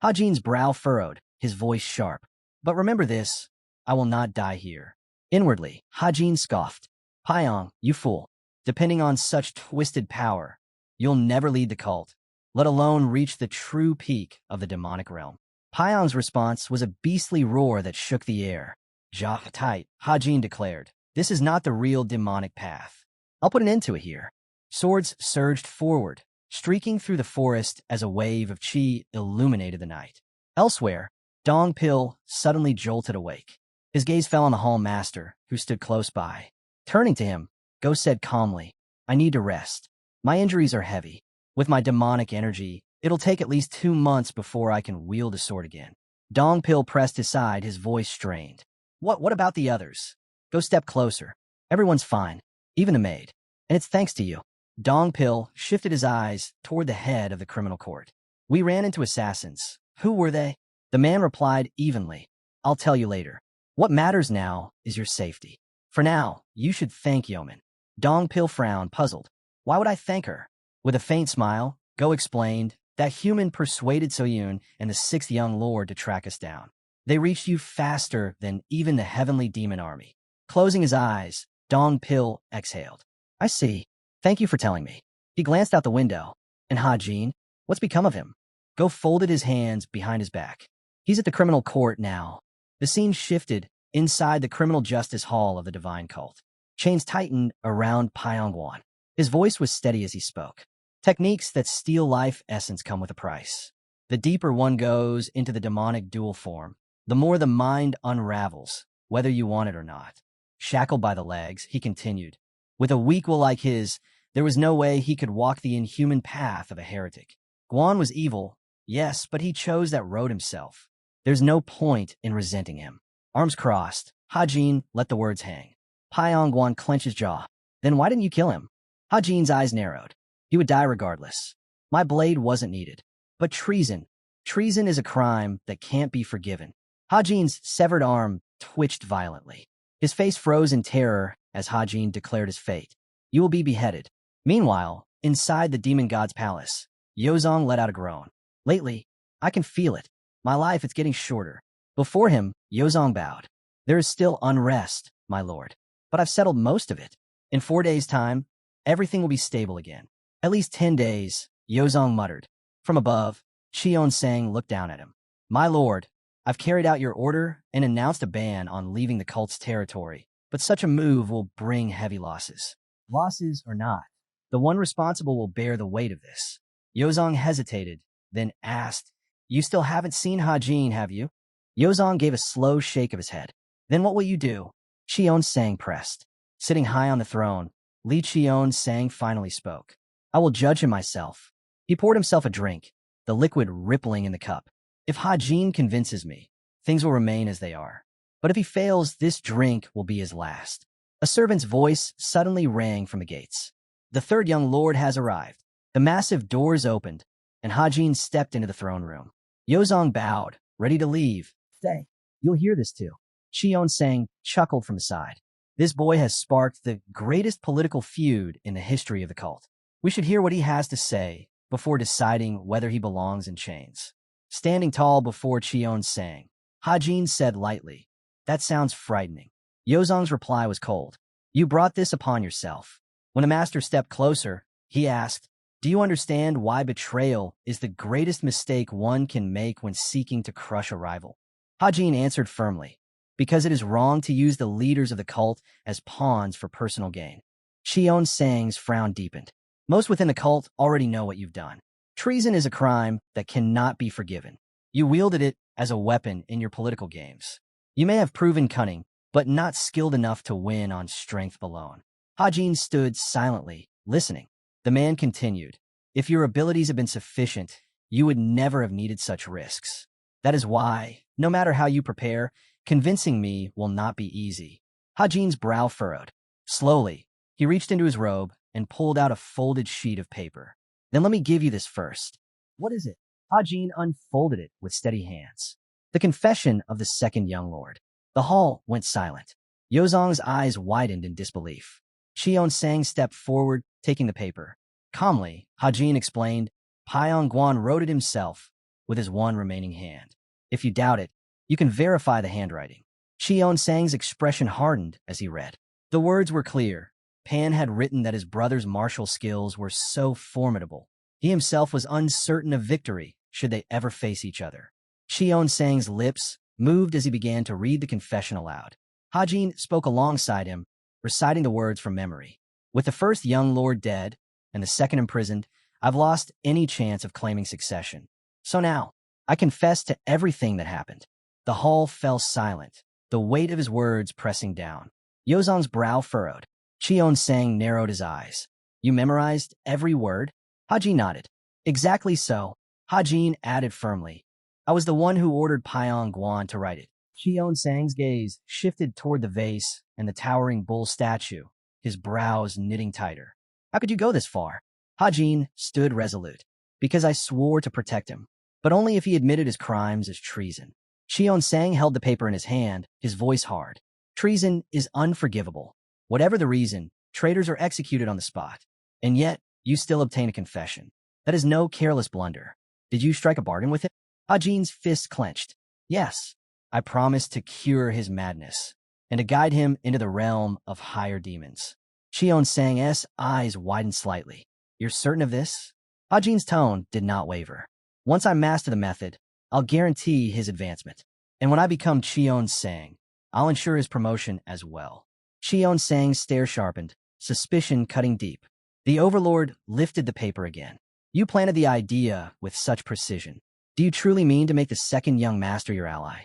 Hajin's brow furrowed, his voice sharp. But remember this, I will not die here. Inwardly, Hajin scoffed. Pyong, you fool. Depending on such twisted power, you'll never lead the cult, let alone reach the true peak of the demonic realm. Pyong's response was a beastly roar that shook the air. Jaw tight, Hajin declared. This is not the real demonic path. I'll put an end to it here. Swords surged forward, streaking through the forest as a wave of chi illuminated the night. Elsewhere, Dong Pil suddenly jolted awake. His gaze fell on the hall master, who stood close by. Turning to him, Go said calmly, I need to rest. My injuries are heavy. With my demonic energy, it'll take at least 2 months before I can wield a sword again. Dong Pil pressed his side, his voice strained. What about the others? Go step closer. Everyone's fine, even the maid. And it's thanks to you. Dong Pil shifted his eyes toward the head of the criminal court. We ran into assassins. Who were they? The man replied evenly. I'll tell you later. What matters now is your safety. For now, you should thank Yeoman. Dong Pil frowned, puzzled. Why would I thank her? With a faint smile, Go explained, that human persuaded Soyun and the 6th young lord to track us down. They reached you faster than even the heavenly demon army. Closing his eyes, Dong Pil exhaled. I see. Thank you for telling me. He glanced out the window. And Hajin? What's become of him? Go folded his hands behind his back. He's at the criminal court now. The scene shifted inside the criminal justice hall of the divine cult. Chains tightened around Pyongwan. His voice was steady as he spoke. Techniques that steal life essence come with a price. The deeper one goes into the demonic dual form, the more the mind unravels, whether you want it or not. Shackled by the legs, he continued. With a weak will like his, there was no way he could walk the inhuman path of a heretic. Guan was evil, yes, but he chose that road himself. There's no point in resenting him. Arms crossed, Hajin let the words hang. Pyongwan clenched his jaw. Then why didn't you kill him? Hajin's eyes narrowed. He would die regardless. My blade wasn't needed. But treason. Treason is a crime that can't be forgiven. Hajin's severed arm twitched violently. His face froze in terror as Hajin declared his fate. You will be beheaded. Meanwhile, inside the demon god's palace, Yozong let out a groan. Lately, I can feel it. My life is getting shorter. Before him, Yozong bowed. There is still unrest, my lord. But I've settled most of it. In 4 days' time, everything will be stable again. At least 10 days, Yozong muttered. From above, Cheon Sang looked down at him. My lord, I've carried out your order and announced a ban on leaving the cult's territory, but such a move will bring heavy losses. Losses or not, the one responsible will bear the weight of this. Yozong hesitated, then asked, You still haven't seen Hajin, have you? Yozong gave a slow shake of his head. Then what will you do? Cheon Sang pressed. Sitting high on the throne, Li Cheon Sang finally spoke. I will judge him myself. He poured himself a drink, the liquid rippling in the cup. If Hajin convinces me, things will remain as they are. But if he fails, this drink will be his last. A servant's voice suddenly rang from the gates. The 3rd young lord has arrived. The massive doors opened, and Hajin stepped into the throne room. Yozong bowed, ready to leave. Stay. You'll hear this too. Cheon Sang chuckled from the side. This boy has sparked the greatest political feud in the history of the cult. We should hear what he has to say before deciding whether he belongs in chains. Standing tall before Cheon Sang, Hajin said lightly, That sounds frightening. Yozong's reply was cold. You brought this upon yourself. When the master stepped closer, he asked, Do you understand why betrayal is the greatest mistake one can make when seeking to crush a rival? Hajin answered firmly, Because it is wrong to use the leaders of the cult as pawns for personal gain. Cheon Sang's frown deepened. Most within the cult already know what you've done. Treason is a crime that cannot be forgiven. You wielded it as a weapon in your political games. You may have proven cunning, but not skilled enough to win on strength alone. Hajin stood silently, listening. The man continued. If your abilities had been sufficient, you would never have needed such risks. That is why, no matter how you prepare, convincing me will not be easy. Hajin's brow furrowed. Slowly, he reached into his robe and pulled out a folded sheet of paper. Then let me give you this first. What is it? Hajin unfolded it with steady hands. The confession of the second young lord. The hall went silent. Yozong's eyes widened in disbelief. Cheon Sang stepped forward, taking the paper. Calmly, Hajin explained, Pyong Guan wrote it himself with his one remaining hand. If you doubt it, you can verify the handwriting. Cheon Sang's expression hardened as he read. The words were clear. Pan had written that his brother's martial skills were so formidable. He himself was uncertain of victory should they ever face each other. Cheon Sang's lips moved as he began to read the confession aloud. Hajin spoke alongside him, reciting the words from memory. With the first young lord dead and the second imprisoned, I've lost any chance of claiming succession. So now, I confess to everything that happened. The hall fell silent, the weight of his words pressing down. Yozong's brow furrowed. Cheon Sang narrowed his eyes. You memorized every word? Hajin nodded. Exactly so. Hajin added firmly. I was the one who ordered Pyong Guan to write it. Cheon Sang's gaze shifted toward the vase and the towering bull statue, his brows knitting tighter. How could you go this far? Hajin stood resolute. Because I swore to protect him, but only if he admitted his crimes as treason. Cheon Sang held the paper in his hand, his voice hard. Treason is unforgivable. Whatever the reason, traitors are executed on the spot. And yet, you still obtain a confession. That is no careless blunder. Did you strike a bargain with him? Hajin's fist clenched. Yes, I promised to cure his madness and to guide him into the realm of higher demons. Cheon Sang's eyes widened slightly. You're certain of this? Hajin's tone did not waver. Once I master the method, I'll guarantee his advancement. And when I become Cheon Sang, I'll ensure his promotion as well. Cheon Sang's stare sharpened, suspicion cutting deep. The overlord lifted the paper again. You planted the idea with such precision. Do you truly mean to make the second young master your ally?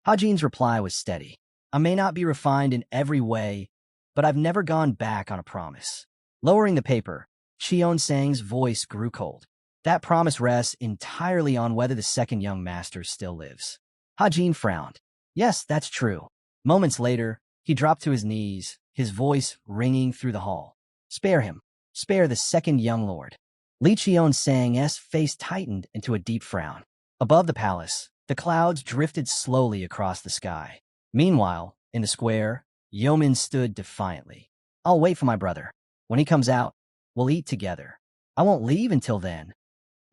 Hajin's reply was steady. I may not be refined in every way, but I've never gone back on a promise. Lowering the paper, Cheon Sang's voice grew cold. That promise rests entirely on whether the second young master still lives. Hajin frowned. Yes, that's true. Moments later, he dropped to his knees, his voice ringing through the hall. Spare him. Spare the second young lord. Li Cheon Sang's face tightened into a deep frown. Above the palace, the clouds drifted slowly across the sky. Meanwhile, in the square, Yeoman stood defiantly. I'll wait for my brother. When he comes out, we'll eat together. I won't leave until then.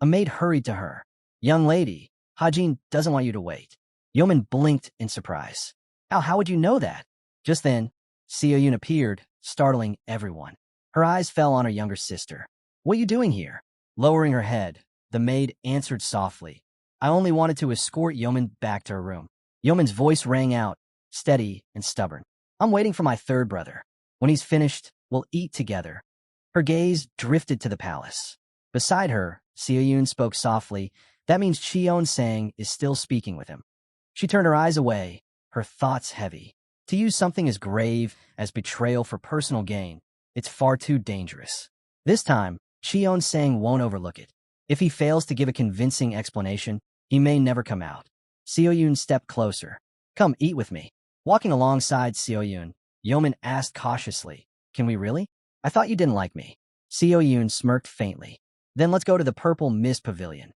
A maid hurried to her. Young lady, Hajin doesn't want you to wait. Yeoman blinked in surprise. How would you know that? Just then, Seoyun appeared, startling everyone. Her eyes fell on her younger sister. What are you doing here? Lowering her head, the maid answered softly. I only wanted to escort Yeoman back to her room. Yeoman's voice rang out, steady and stubborn. I'm waiting for my third brother. When he's finished, we'll eat together. Her gaze drifted to the palace. Beside her, Seoyun spoke softly. That means Cheon Sang is still speaking with him. She turned her eyes away, her thoughts heavy. To use something as grave as betrayal for personal gain, it's far too dangerous. This time, Cheon Sang won't overlook it. If he fails to give a convincing explanation, he may never come out. Seoyun stepped closer. Come eat with me. Walking alongside Seoyun, Yeoman asked cautiously, Can we really? I thought you didn't like me. Seoyun smirked faintly. Then let's go to the Purple Mist Pavilion.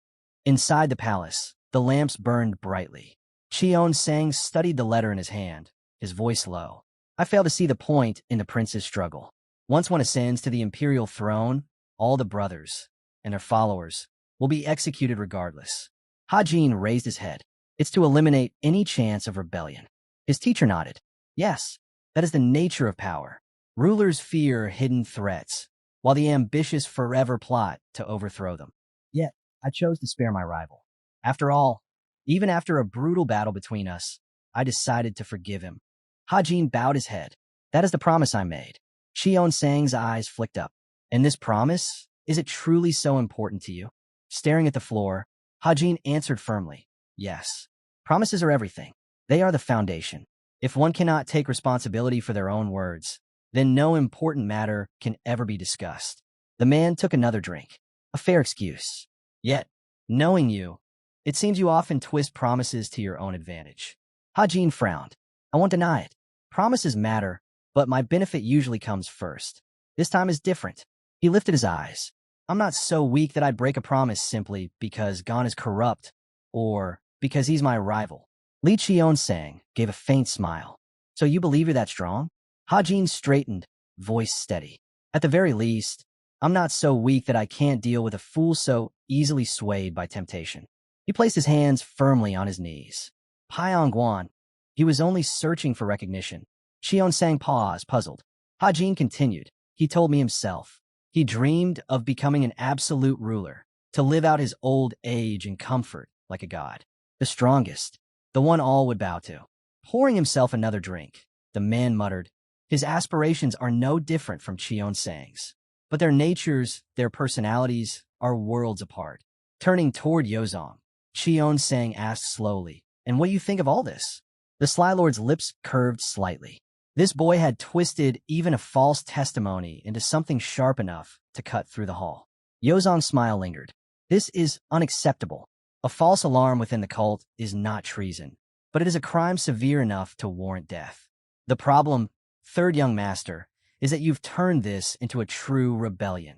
Inside the palace, the lamps burned brightly. Cheon Sang studied the letter in his hand, his voice low. I fail to see the point in the prince's struggle. Once one ascends to the imperial throne, all the brothers and their followers will be executed regardless. Hajin raised his head. It's to eliminate any chance of rebellion. His teacher nodded. Yes, that is the nature of power. Rulers fear hidden threats, while the ambitious forever plot to overthrow them. Yet, I chose to spare my rival. After all, even after a brutal battle between us, I decided to forgive him. Hajin bowed his head. That is the promise I made. Xion-sang's eyes flicked up. And this promise? Is it truly so important to you? Staring at the floor, Hajin answered firmly, yes. Promises are everything. They are the foundation. If one cannot take responsibility for their own words, then no important matter can ever be discussed. The man took another drink. A fair excuse. Yet, knowing you, it seems you often twist promises to your own advantage. Hajin frowned. I won't deny it. Promises matter, but my benefit usually comes first. This time is different. He lifted his eyes. I'm not so weak that I'd break a promise simply because Gon is corrupt or because he's my rival. Li Qion-sang gave a faint smile. So you believe you're that strong? Hajin straightened, voice steady. At the very least, I'm not so weak that I can't deal with a fool so easily swayed by temptation. He placed his hands firmly on his knees. Guan. He was only searching for recognition. Qion-sang paused, puzzled. Hajin continued. He told me himself. He dreamed of becoming an absolute ruler, to live out his old age in comfort like a god. The strongest, the one all would bow to. Pouring himself another drink, the man muttered, his aspirations are no different from Qion-sang's. But their natures, their personalities, are worlds apart. Turning toward Yozong, Qion-sang asked slowly, and what do you think of all this? The Sly Lord's lips curved slightly. This boy had twisted even a false testimony into something sharp enough to cut through the hall. Yozong's smile lingered. This is unacceptable. A false alarm within the cult is not treason, but it is a crime severe enough to warrant death. The problem, third young master, is that you've turned this into a true rebellion,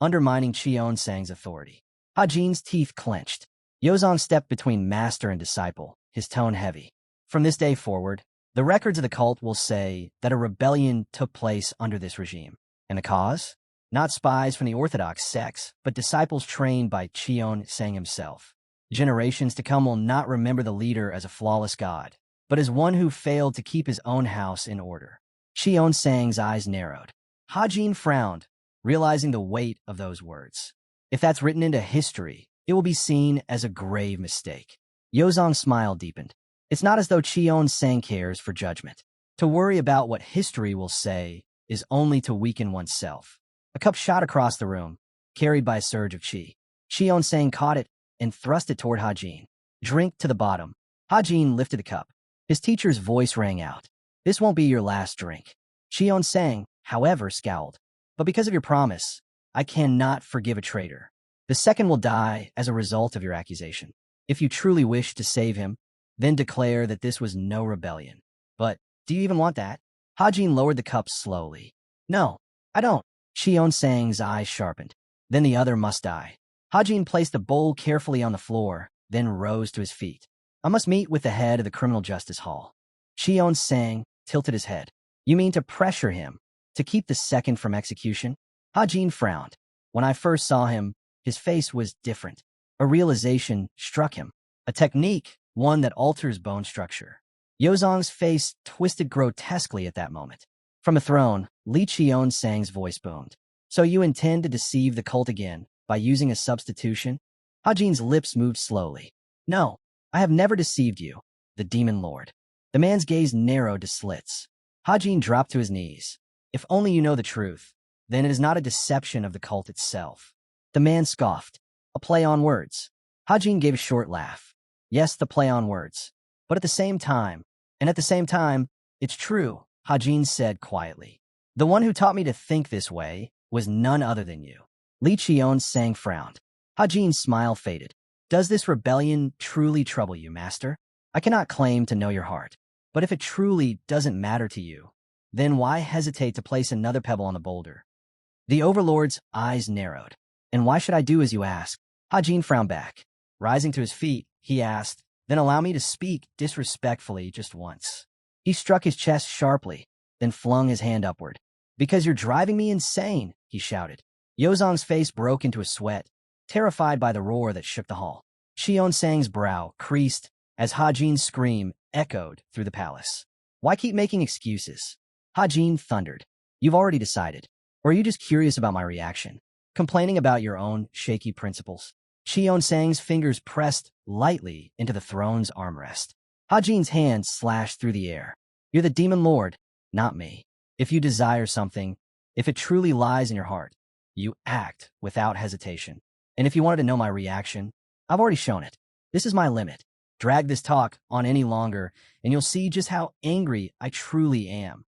undermining Qion-sang's authority. Hajin's teeth clenched. Yozong stepped between master and disciple, his tone heavy. From this day forward, the records of the cult will say that a rebellion took place under this regime. And the cause? Not spies from the orthodox sects, but disciples trained by Qion-sang himself. Generations to come will not remember the leader as a flawless god, but as one who failed to keep his own house in order. Qion-sang's eyes narrowed. Hajin frowned, realizing the weight of those words. If that's written into history, it will be seen as a grave mistake. Yozong's smile deepened. It's not as though Qion-sang cares for judgment. To worry about what history will say is only to weaken oneself. A cup shot across the room, carried by a surge of qi. Qion-sang caught it and thrust it toward Hajin. Drink to the bottom. Hajin lifted the cup. His teacher's voice rang out. This won't be your last drink. Qion-sang, however, scowled. But because of your promise, I cannot forgive a traitor. The second will die as a result of your accusation. If you truly wish to save him, then declare that this was no rebellion. But do you even want that? Hajin lowered the cup slowly. No, I don't. Qion-sang's eyes sharpened. Then the other must die. Hajin placed the bowl carefully on the floor, then rose to his feet. I must meet with the head of the criminal justice hall. Qion-sang tilted his head. You mean to pressure him, to keep the second from execution? Hajin frowned. When I first saw him, his face was different. A realization struck him. A technique, one that alters bone structure. Yozong's face twisted grotesquely at that moment. From a throne, Li Qion-sang's voice boomed. So you intend to deceive the cult again by using a substitution? Hajin's lips moved slowly. No, I have never deceived you, the demon lord. The man's gaze narrowed to slits. Hajin dropped to his knees. If only you know the truth, then it is not a deception of the cult itself. The man scoffed. A play on words. Hajin gave a short laugh. Yes, the play on words. But at the same time, it's true, Hajin said quietly. The one who taught me to think this way was none other than you. Li Qion-sang frowned. Hajin's smile faded. Does this rebellion truly trouble you, master? I cannot claim to know your heart. But if it truly doesn't matter to you, then why hesitate to place another pebble on the boulder? The overlord's eyes narrowed. And why should I do as you ask? Hajin frowned back. Rising to his feet, he asked, then allow me to speak disrespectfully just once. He struck his chest sharply, then flung his hand upward. Because you're driving me insane, he shouted. Yozong's face broke into a sweat, terrified by the roar that shook the hall. Qion-sang's brow creased as Hajin's scream echoed through the palace. Why keep making excuses? Hajin thundered. You've already decided. Or are you just curious about my reaction? Complaining about your own shaky principles? Qion-sang's fingers pressed lightly into the throne's armrest. Hajin's hand slashed through the air. You're the demon lord, not me. If you desire something, If it truly lies in your heart, you act without hesitation. And if you wanted to know my reaction, I've already shown it. This is my limit. Drag this talk on any longer, and you'll see just how angry I truly am.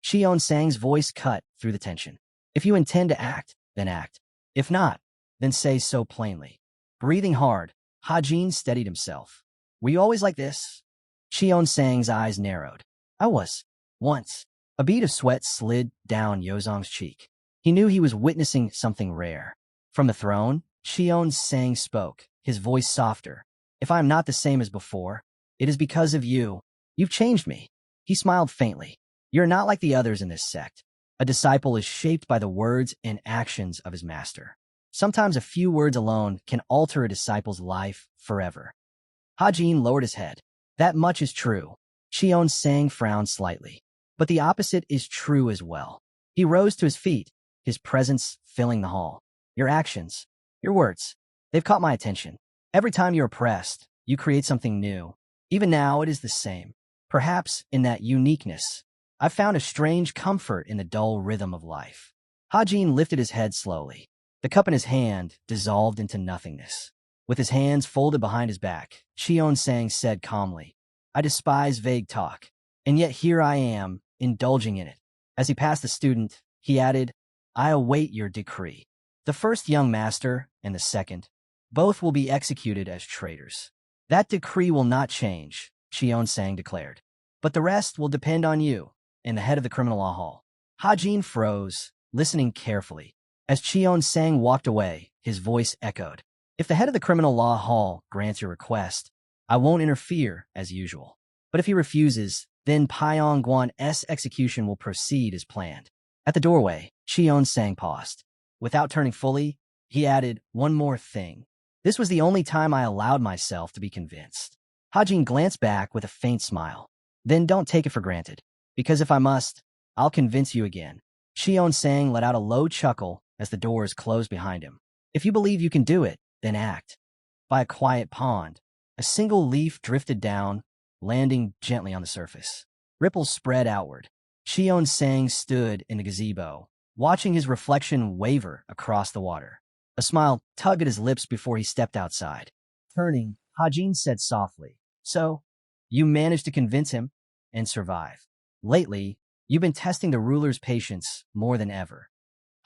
Shion Sang's voice cut through the tension. If you intend to act, then act. If not, then say so plainly. Breathing hard, Hajin steadied himself. Were you always like this? Shion Sang's eyes narrowed. I was. Once. A bead of sweat slid down Yozong's cheek. He knew he was witnessing something rare. From the throne, Shion Sang spoke, his voice softer. If I am not the same as before, it is because of you. You've changed me. He smiled faintly. You're not like the others in this sect. A disciple is shaped by the words and actions of his master. Sometimes a few words alone can alter a disciple's life forever. Hajin lowered his head. That much is true. Shion Sang frowned slightly. But the opposite is true as well. He rose to his feet, his presence filling the hall. Your actions, your words, they've caught my attention. Every time you're oppressed, you create something new. Even now, it is the same. Perhaps in that uniqueness, I've found a strange comfort in the dull rhythm of life. Hajin lifted his head slowly. The cup in his hand dissolved into nothingness. With his hands folded behind his back, Shion Sang said calmly, I despise vague talk, and yet here I am, indulging in it. As he passed the student, he added, I await your decree. The first young master and the second, both will be executed as traitors. That decree will not change, Shion Sang declared. But the rest will depend on you, and the head of the criminal law hall. Hajin froze, listening carefully. As Shion Sang walked away, his voice echoed. If the head of the criminal law hall grants your request, I won't interfere as usual. But if he refuses, then Pyong Guan's execution will proceed as planned. At the doorway, Shion Sang paused. Without turning fully, he added one more thing. This was the only time I allowed myself to be convinced. Hajin glanced back with a faint smile. Then don't take it for granted, because if I must, I'll convince you again. Shion Sang let out a low chuckle as the doors closed behind him. If you believe you can do it, then act. By a quiet pond, a single leaf drifted down, landing gently on the surface. Ripples spread outward. Shion Sang stood in the gazebo, watching his reflection waver across the water. A smile tugged at his lips before he stepped outside. Turning, Hajin said softly, So, you managed to convince him and survive. Lately, you've been testing the ruler's patience more than ever.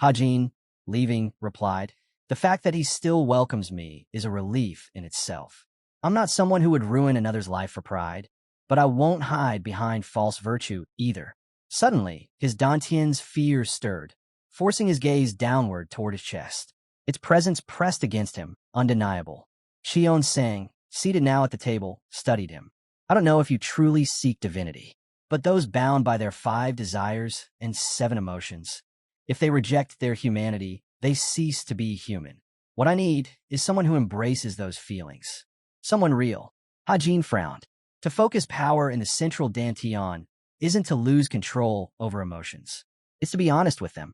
Hajin, leaving, replied, The fact that he still welcomes me is a relief in itself. I'm not someone who would ruin another's life for pride, but I won't hide behind false virtue either. Suddenly, his Dantian's fear stirred, forcing his gaze downward toward his chest. Its presence pressed against him, undeniable. Shion Sang, seated now at the table, studied him. I don't know if you truly seek divinity, but those bound by their 5 desires and 7 emotions, if they reject their humanity, they cease to be human. What I need is someone who embraces those feelings. Someone real. Hajin frowned. To focus power in the central Dantian isn't to lose control over emotions. It's to be honest with them.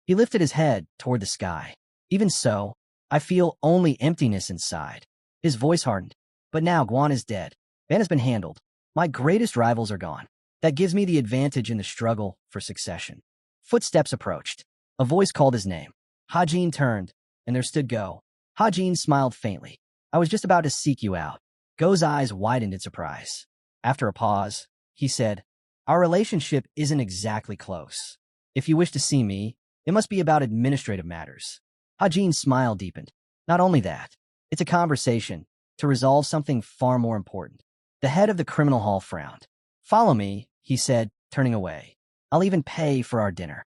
He lifted his head toward the sky. Even so, I feel only emptiness inside. His voice hardened. But now Guan is dead. Van has been handled. My greatest rivals are gone. That gives me the advantage in the struggle for succession. Footsteps approached. A voice called his name. Hajin turned, and there stood Go. Hajin smiled faintly. I was just about to seek you out. Go's eyes widened in surprise. After a pause, he said, Our relationship isn't exactly close. If you wish to see me, it must be about administrative matters. Hajin's smile deepened. Not only that, it's a conversation to resolve something far more important. The head of the criminal hall frowned. Follow me, he said, turning away. I'll even pay for our dinner.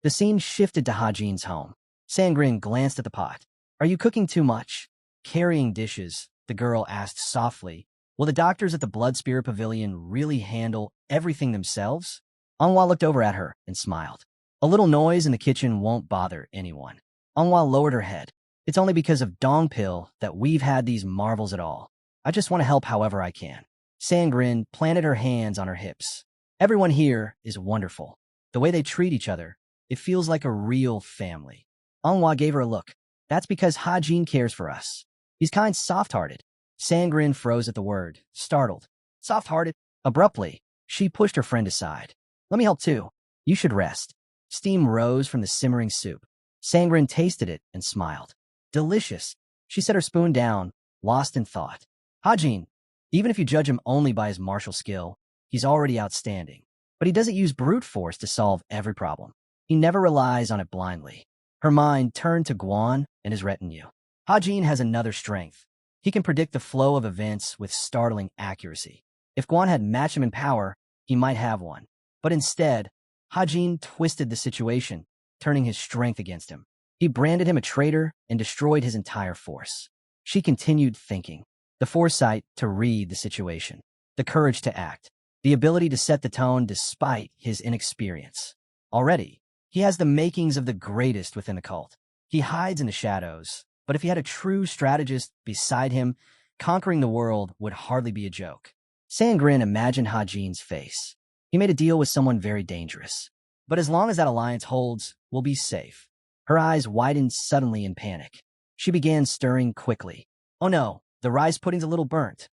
The scene shifted to Hajin's home. Sangrin glanced at the pot. Are you cooking too much? Carrying dishes, the girl asked softly. Will the doctors at the Blood Spirit Pavilion really handle everything themselves? Anhwa looked over at her and smiled. A little noise in the kitchen won't bother anyone. Anhwa lowered her head. It's only because of Dongpil that we've had these marvels at all. I just want to help however I can. Sangrin planted her hands on her hips. Everyone here is wonderful. The way they treat each other, it feels like a real family. Anhwa gave her a look. That's because Hajin cares for us. He's kind, soft-hearted. Sangrin froze at the word, startled. Soft-hearted? Abruptly, she pushed her friend aside. Let me help too. You should rest. Steam rose from the simmering soup. Sangren tasted it and smiled. Delicious. She set her spoon down, lost in thought. Hajin, even if you judge him only by his martial skill, he's already outstanding. But he doesn't use brute force to solve every problem. He never relies on it blindly. Her mind turned to Guan and his retinue. Hajin has another strength. He can predict the flow of events with startling accuracy. If Guan had matched him in power, he might have one. But instead, Hajin twisted the situation, turning his strength against him. He branded him a traitor and destroyed his entire force. She continued thinking. The foresight to read the situation. The courage to act. The ability to set the tone despite his inexperience. Already, he has the makings of the greatest within the cult. He hides in the shadows, but if he had a true strategist beside him, conquering the world would hardly be a joke. Sangren imagined Hajin's face. He made a deal with someone very dangerous. But as long as that alliance holds, we'll be safe. Her eyes widened suddenly in panic. She began stirring quickly. Oh no, the rice pudding's a little burnt.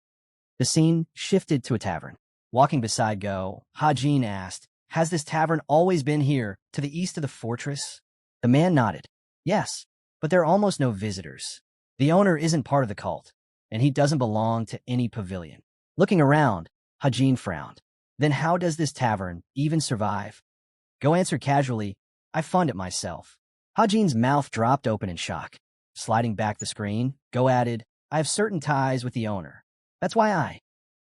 The scene shifted to a tavern. Walking beside Go, Hajin asked, "Has this tavern always been here, to the east of the fortress?" The man nodded. Yes, but there are almost no visitors. The owner isn't part of the cult, and he doesn't belong to any pavilion. Looking around, Hajin frowned. Then how does this tavern even survive? Go answered casually, "I fund it myself." Hajin's mouth dropped open in shock. Sliding back the screen, Go added, "I have certain ties with the owner. That's why I."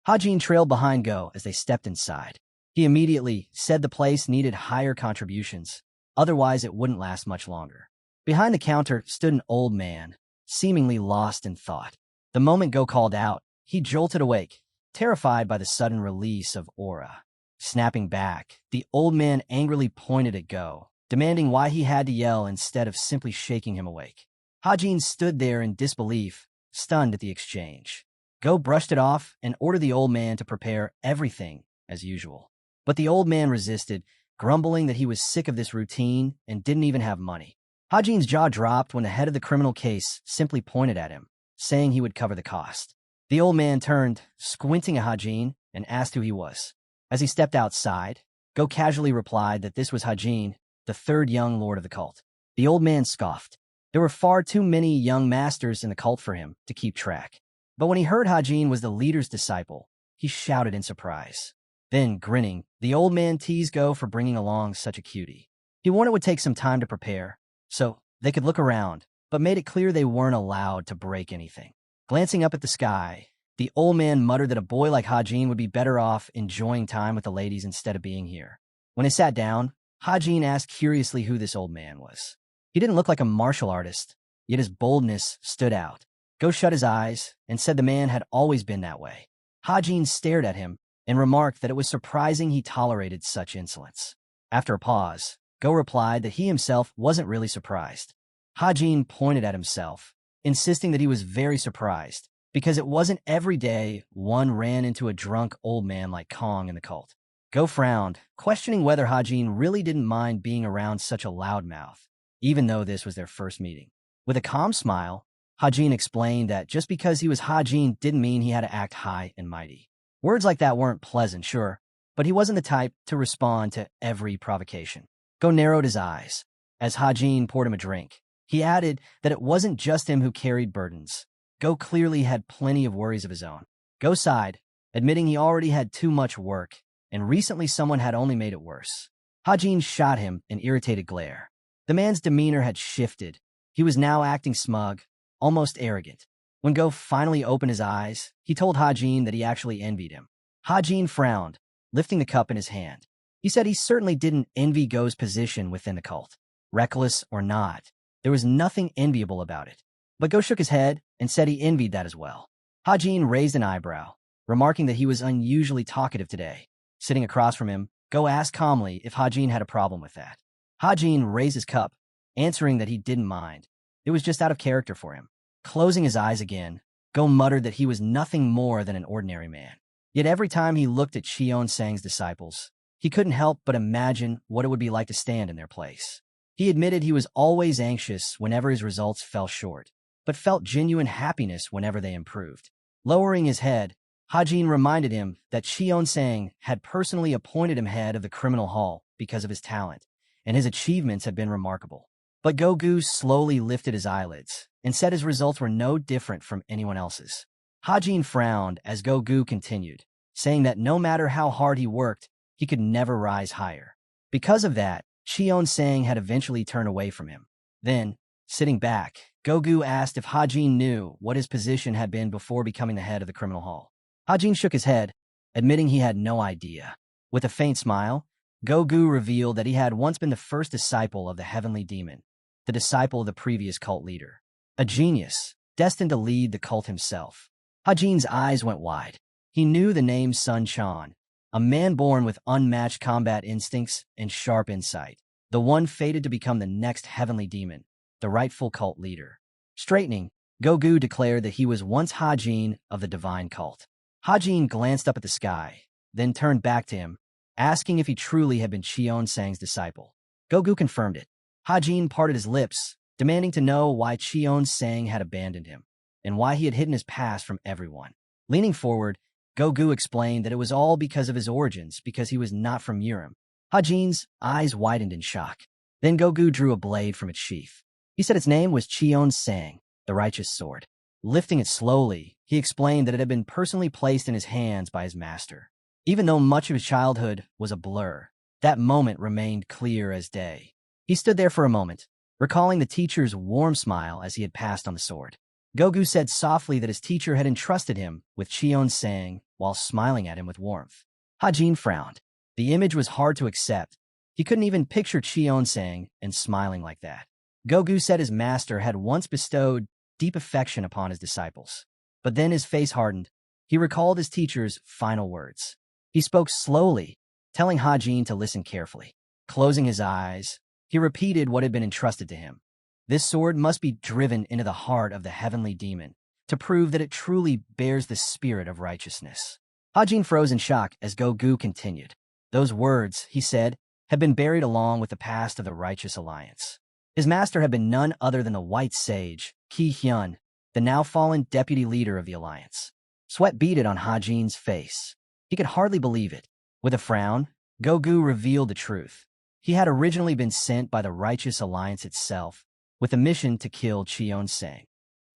Hajin trailed behind Go as they stepped inside. He immediately said the place needed higher contributions, otherwise it wouldn't last much longer. Behind the counter stood an old man, seemingly lost in thought. The moment Go called out, he jolted awake, terrified by the sudden release of aura. Snapping back, the old man angrily pointed at Go, demanding why he had to yell instead of simply shaking him awake. Hajin stood there in disbelief, stunned at the exchange. Go brushed it off and ordered the old man to prepare everything as usual. But the old man resisted, grumbling that he was sick of this routine and didn't even have money. Hajin's jaw dropped when the head of the criminal case simply pointed at him, saying he would cover the cost. The old man turned, squinting at Hajin, and asked who he was. As he stepped outside, Go casually replied that this was Hajin, the third young lord of the cult. The old man scoffed. There were far too many young masters in the cult for him to keep track. But when he heard Hajin was the leader's disciple, he shouted in surprise. Then, grinning, the old man teased Go for bringing along such a cutie. He warned it would take some time to prepare, so they could look around, but made it clear they weren't allowed to break anything. Glancing up at the sky, the old man muttered that a boy like Hajin would be better off enjoying time with the ladies instead of being here. When they sat down, Hajin asked curiously who this old man was. He didn't look like a martial artist, yet his boldness stood out. Go shut his eyes and said the man had always been that way. Hajin stared at him and remarked that it was surprising he tolerated such insolence. After a pause, Go replied that he himself wasn't really surprised. Hajin pointed at himself, insisting that he was very surprised, because it wasn't every day one ran into a drunk old man like Kong in the cult. Go frowned, questioning whether Hajin really didn't mind being around such a loudmouth, even though this was their first meeting. With a calm smile, Hajin explained that just because he was Hajin didn't mean he had to act high and mighty. Words like that weren't pleasant, sure, but he wasn't the type to respond to every provocation. Go narrowed his eyes. As Hajin poured him a drink, he added that it wasn't just him who carried burdens. Go clearly had plenty of worries of his own. Go sighed, admitting he already had too much work, and recently someone had only made it worse. Hajin shot him an irritated glare. The man's demeanor had shifted. He was now acting smug, almost arrogant. When Go finally opened his eyes, he told Hajin that he actually envied him. Hajin frowned, lifting the cup in his hand. He said he certainly didn't envy Go's position within the cult. Reckless or not, there was nothing enviable about it. But Go shook his head and said he envied that as well. Hajin raised an eyebrow, remarking that he was unusually talkative today. Sitting across from him, Go asked calmly if Hajin had a problem with that. Hajin raised his cup, answering that he didn't mind. It was just out of character for him. Closing his eyes again, Go muttered that he was nothing more than an ordinary man. Yet every time he looked at Cheon-sang's disciples, he couldn't help but imagine what it would be like to stand in their place. He admitted he was always anxious whenever his results fell short, but felt genuine happiness whenever they improved. Lowering his head, Hajin reminded him that Cheon-sang had personally appointed him head of the criminal hall because of his talent, and his achievements had been remarkable. But Gogu slowly lifted his eyelids and said his results were no different from anyone else's. Hajin frowned as Gogu continued, saying that no matter how hard he worked, he could never rise higher. Because of that, Cheon-sang had eventually turned away from him. Then, sitting back, Gogu asked if Hajin knew what his position had been before becoming the head of the criminal hall. Hajin shook his head, admitting he had no idea. With a faint smile, Gogu revealed that he had once been the first disciple of the heavenly demon, the disciple of the previous cult leader. A genius, destined to lead the cult himself. Hajin's eyes went wide. He knew the name Sun Chan, a man born with unmatched combat instincts and sharp insight, the one fated to become the next heavenly demon, the rightful cult leader. Straightening, Gogu declared that he was once Hajin of the divine cult. Hajin glanced up at the sky, then turned back to him, asking if he truly had been Cheon-sang's disciple. Gogu confirmed it. Hajin parted his lips, demanding to know why Cheon-sang had abandoned him, and why he had hidden his past from everyone. Leaning forward, Gogu explained that it was all because of his origins, because he was not from Urim. Hajin's eyes widened in shock. Then Gogu drew a blade from its sheath. He said its name was Cheon-sang, the righteous sword. Lifting it slowly, he explained that it had been personally placed in his hands by his master. Even though much of his childhood was a blur, that moment remained clear as day. He stood there for a moment, recalling the teacher's warm smile as he had passed on the sword. Gogu said softly that his teacher had entrusted him with Cheon-sang while smiling at him with warmth. Hajin frowned. The image was hard to accept. He couldn't even picture Cheon-sang and smiling like that. Gogu said his master had once bestowed deep affection upon his disciples. But then his face hardened. He recalled his teacher's final words. He spoke slowly, telling Hajin to listen carefully. Closing his eyes, he repeated what had been entrusted to him. This sword must be driven into the heart of the heavenly demon to prove that it truly bears the spirit of righteousness. Hajin froze in shock as Gogu continued. Those words, he said, had been buried along with the past of the Righteous Alliance. His master had been none other than the White Sage, Ki Hyun, the now fallen deputy leader of the Alliance. Sweat beaded on Hajin's face. He could hardly believe it. With a frown, Gogu revealed the truth. He had originally been sent by the Righteous Alliance itself with a mission to kill Cheon-sang.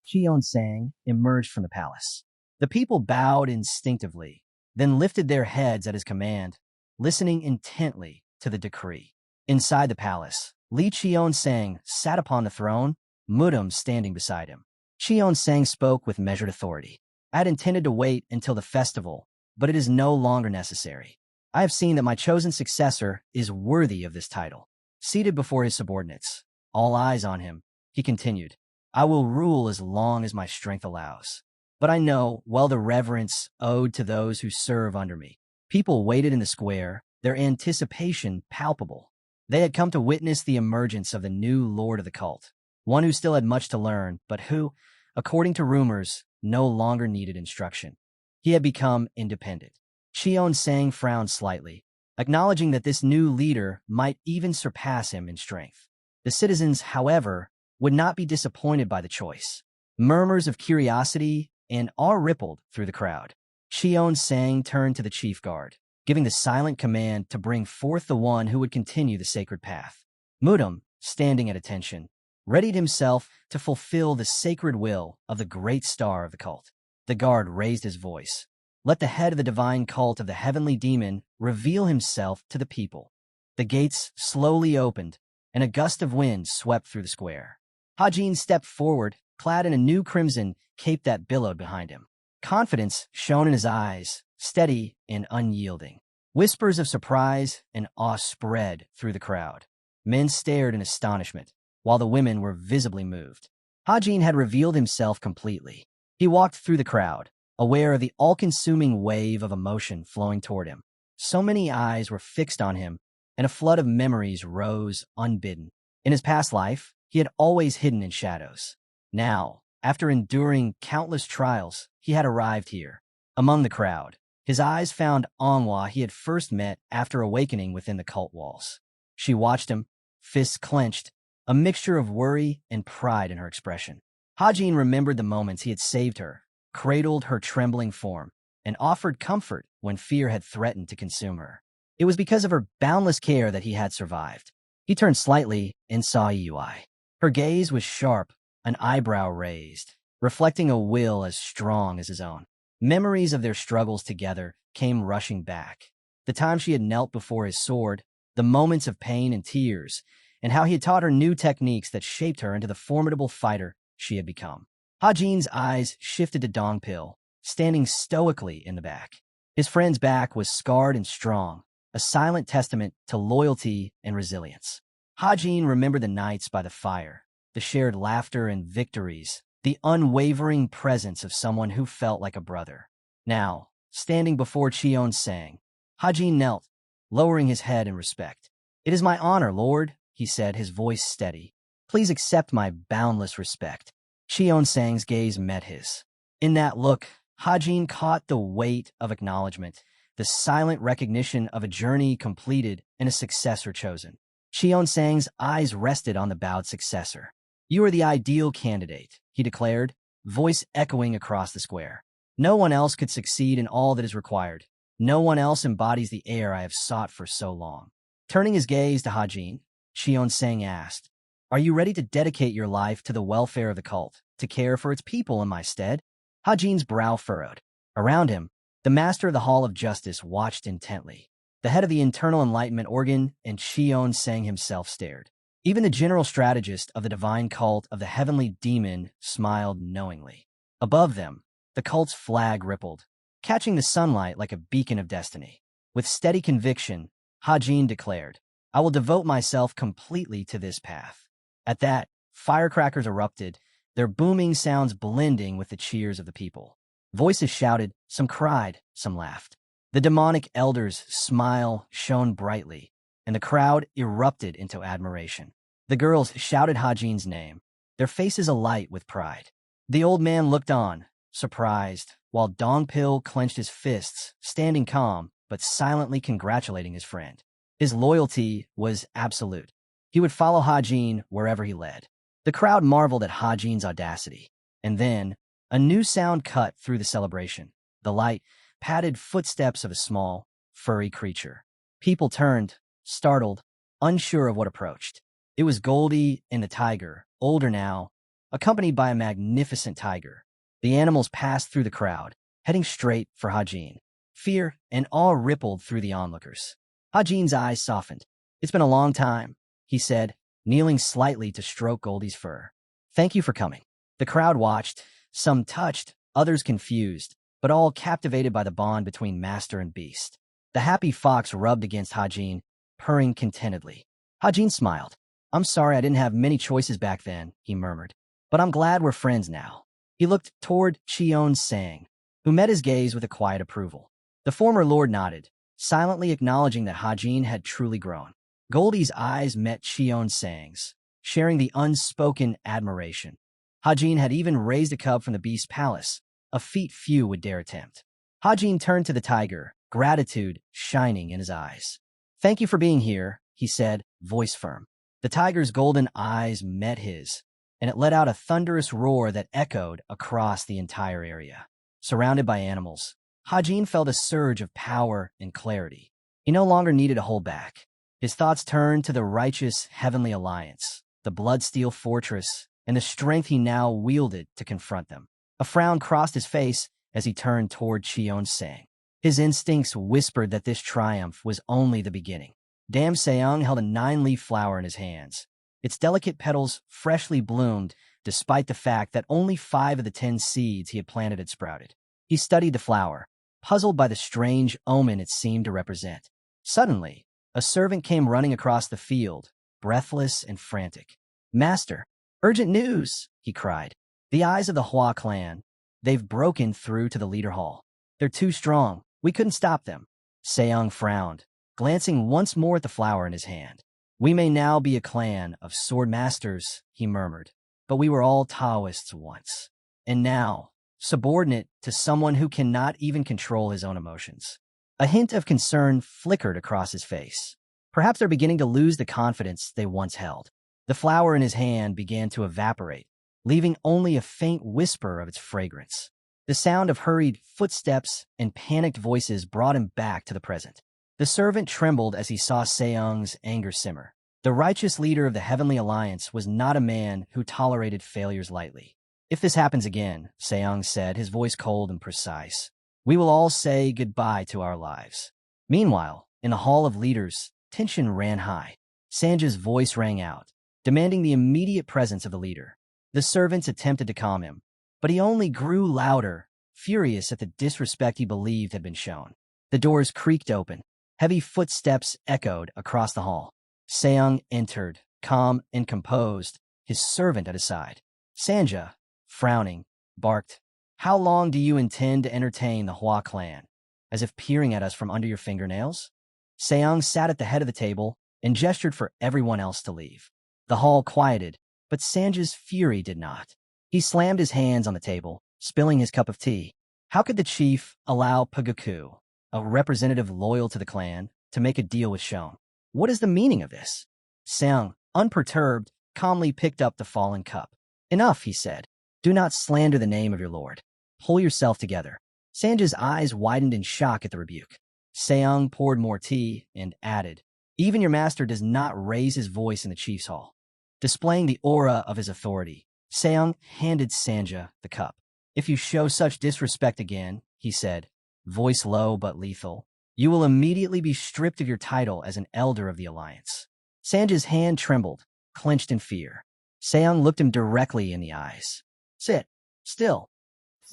Cheon-sang emerged from the palace. The people bowed instinctively, then lifted their heads at his command, listening intently to the decree. Inside the palace, Li Cheon-sang sat upon the throne, Mudam standing beside him. Cheon-sang spoke with measured authority. I had intended to wait until the festival, but it is no longer necessary. I have seen that my chosen successor is worthy of this title. Seated before his subordinates, all eyes on him, he continued, I will rule as long as my strength allows. But I know well the reverence owed to those who serve under me. People waited in the square, their anticipation palpable. They had come to witness the emergence of the new lord of the cult, one who still had much to learn, but who, according to rumors, no longer needed instruction. He had become independent. Cheon-sang frowned slightly, acknowledging that this new leader might even surpass him in strength. The citizens, however, would not be disappointed by the choice. Murmurs of curiosity and awe rippled through the crowd. Cheon-sang turned to the chief guard, giving the silent command to bring forth the one who would continue the sacred path. Mudam, standing at attention, readied himself to fulfill the sacred will of the great star of the cult. The guard raised his voice. Let the head of the divine cult of the heavenly demon reveal himself to the people. The gates slowly opened, and a gust of wind swept through the square. Hajin stepped forward, clad in a new crimson cape that billowed behind him. Confidence shone in his eyes, steady and unyielding. Whispers of surprise and awe spread through the crowd. Men stared in astonishment, while the women were visibly moved. Hajin had revealed himself completely. He walked through the crowd, aware of the all-consuming wave of emotion flowing toward him. So many eyes were fixed on him, and a flood of memories rose unbidden. In his past life, he had always hidden in shadows. Now, after enduring countless trials, he had arrived here, among the crowd. His eyes found Manhwa he had first met after awakening within the cult walls. She watched him, fists clenched, a mixture of worry and pride in her expression. Hajin remembered the moments he had saved her, cradled her trembling form, and offered comfort when fear had threatened to consume her. It was because of her boundless care that he had survived. He turned slightly and saw Yui. Her gaze was sharp, an eyebrow raised, reflecting a will as strong as his own. Memories of their struggles together came rushing back. The time she had knelt before his sword, the moments of pain and tears, and how he had taught her new techniques that shaped her into the formidable fighter she had become. Hajin's eyes shifted to Dongpil, standing stoically in the back. His friend's back was scarred and strong, a silent testament to loyalty and resilience. Hajin remembered the nights by the fire, the shared laughter and victories, the unwavering presence of someone who felt like a brother. Now, standing before Cheon-sang, Hajin knelt, lowering his head in respect. "It is my honor, Lord," he said, his voice steady. "Please accept my boundless respect." Cheon-sang's gaze met his. In that look, Hajin caught the weight of acknowledgement, the silent recognition of a journey completed and a successor chosen. Cheon-sang's eyes rested on the bowed successor. "You are the ideal candidate," he declared, voice echoing across the square. "No one else could succeed in all that is required. No one else embodies the heir I have sought for so long." Turning his gaze to Hajin, Cheon-sang asked, "Are you ready to dedicate your life to the welfare of the cult, to care for its people in my stead?" Hajin's brow furrowed. Around him, the master of the Hall of Justice watched intently. The head of the internal enlightenment organ and Cheon-sang himself stared. Even the general strategist of the divine cult of the heavenly demon smiled knowingly. Above them, the cult's flag rippled, catching the sunlight like a beacon of destiny. With steady conviction, Hajin declared, "I will devote myself completely to this path." At that, firecrackers erupted, their booming sounds blending with the cheers of the people. Voices shouted, some cried, some laughed. The demonic elder's smile shone brightly, and the crowd erupted into admiration. The girls shouted Hajin's name, their faces alight with pride. The old man looked on, surprised, while Dongpil clenched his fists, standing calm, but silently congratulating his friend. His loyalty was absolute. He would follow Hajin wherever he led. The crowd marveled at Hajin's audacity. And then, a new sound cut through the celebration. The light, padded footsteps of a small, furry creature. People turned, startled, unsure of what approached. It was Goldie and the tiger, older now, accompanied by a magnificent tiger. The animals passed through the crowd, heading straight for Hajin. Fear and awe rippled through the onlookers. Hajin's eyes softened. "It's been a long time," he said, kneeling slightly to stroke Goldie's fur. "Thank you for coming." The crowd watched, some touched, others confused, but all captivated by the bond between master and beast. The happy fox rubbed against Hajin, purring contentedly. Hajin smiled. "I'm sorry I didn't have many choices back then," he murmured. "But I'm glad we're friends now." He looked toward Cheon-sang, who met his gaze with a quiet approval. The former lord nodded, silently acknowledging that Hajin had truly grown. Goldie's eyes met Cheon-sang's, sharing the unspoken admiration. Hajin had even raised a cub from the beast's palace, a feat few would dare attempt. Hajin turned to the tiger, gratitude shining in his eyes. "Thank you for being here," he said, voice firm. The tiger's golden eyes met his, and it let out a thunderous roar that echoed across the entire area. Surrounded by animals, Hajin felt a surge of power and clarity. He no longer needed to hold back. His thoughts turned to the righteous heavenly alliance, the blood-steel fortress, and the strength he now wielded to confront them. A frown crossed his face as he turned toward Cheon-sang. His instincts whispered that this triumph was only the beginning. Dam Seung held a 9-leaf flower in his hands. Its delicate petals freshly bloomed, despite the fact that only 5 of the 10 seeds he had planted had sprouted. He studied the flower, puzzled by the strange omen it seemed to represent. Suddenly, a servant came running across the field, breathless and frantic. "Master, urgent news!" he cried. "The eyes of the Hua clan. They've broken through to the leader hall. They're too strong. We couldn't stop them." Seung frowned, glancing once more at the flower in his hand. "We may now be a clan of sword masters," he murmured, "but we were all Taoists once. And now, subordinate to someone who cannot even control his own emotions." A hint of concern flickered across his face. Perhaps they're beginning to lose the confidence they once held. The flower in his hand began to evaporate, leaving only a faint whisper of its fragrance. The sound of hurried footsteps and panicked voices brought him back to the present. The servant trembled as he saw Seung's anger simmer. The righteous leader of the Heavenly Alliance was not a man who tolerated failures lightly. If this happens again, Seong said, his voice cold and precise, we will all say goodbye to our lives. Meanwhile, in the Hall of Leaders, tension ran high. Sanja's voice rang out, demanding the immediate presence of the leader. The servants attempted to calm him, but he only grew louder, furious at the disrespect he believed had been shown. The doors creaked open. Heavy footsteps echoed across the hall. Seong entered, calm and composed, his servant at his side. Sanja, frowning, barked, how long do you intend to entertain the Hua clan? As if peering at us from under your fingernails? Seong sat at the head of the table and gestured for everyone else to leave. The hall quieted, but Sanja's fury did not. He slammed his hands on the table, spilling his cup of tea. How could the chief allow Pagaku, a representative loyal to the clan, to make a deal with Shone? What is the meaning of this? Seong, unperturbed, calmly picked up the fallen cup. Enough, he said. Do not slander the name of your lord. Pull yourself together. Sanja's eyes widened in shock at the rebuke. Seong poured more tea and added, even your master does not raise his voice in the chief's hall. Displaying the aura of his authority, Seong handed Sanja the cup. If you show such disrespect again, he said, voice low but lethal, you will immediately be stripped of your title as an elder of the Alliance. Sanja's hand trembled, clenched in fear. Seong looked him directly in the eyes. Sit. Still.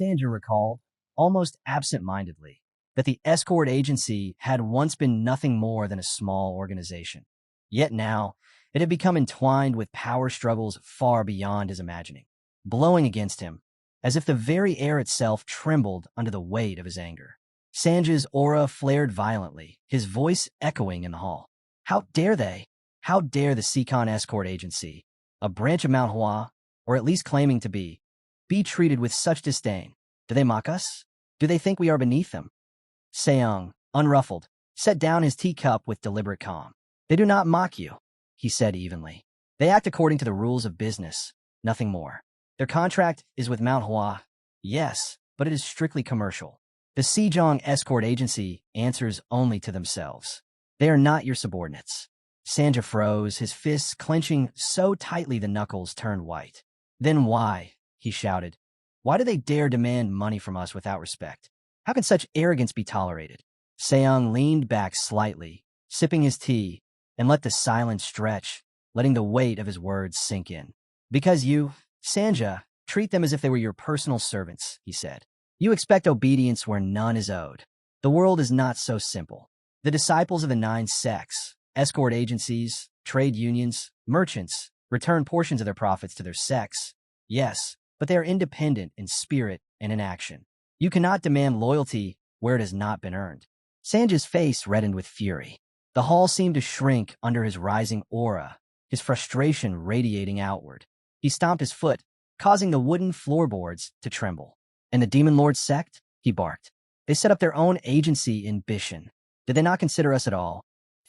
Sanja recalled, almost absent-mindedly, that the escort agency had once been nothing more than a small organization. Yet now, it had become entwined with power struggles far beyond his imagining, blowing against him, as if the very air itself trembled under the weight of his anger. Sanja's aura flared violently, his voice echoing in the hall. How dare they? How dare the Seacon Escort Agency, a branch of Manhwa, or at least claiming to be treated with such disdain? Do they mock us? Do they think we are beneath them? Seong, unruffled, set down his teacup with deliberate calm. They do not mock you, he said evenly. They act according to the rules of business, nothing more. Their contract is with Mount Hua, yes, but it is strictly commercial. The Sejong Escort Agency answers only to themselves. They are not your subordinates. Sanja froze, his fists clenching so tightly the knuckles turned white. Then why? He shouted. Why do they dare demand money from us without respect? How can such arrogance be tolerated? Seong leaned back slightly, sipping his tea, and let the silence stretch, letting the weight of his words sink in. Because you, Sanja, treat them as if they were your personal servants, he said. You expect obedience where none is owed. The world is not so simple. The disciples of the 9 sects, escort agencies, trade unions, merchants, return portions of their profits to their sects. Yes, but they are independent in spirit and in action. You cannot demand loyalty where it has not been earned. Sanja's face reddened with fury. The hall seemed to shrink under his rising aura, his frustration radiating outward. He stomped his foot, causing the wooden floorboards to tremble. And the Demon Lord sect? He barked. They set up their own agency in Bishan. Did they not consider us at all?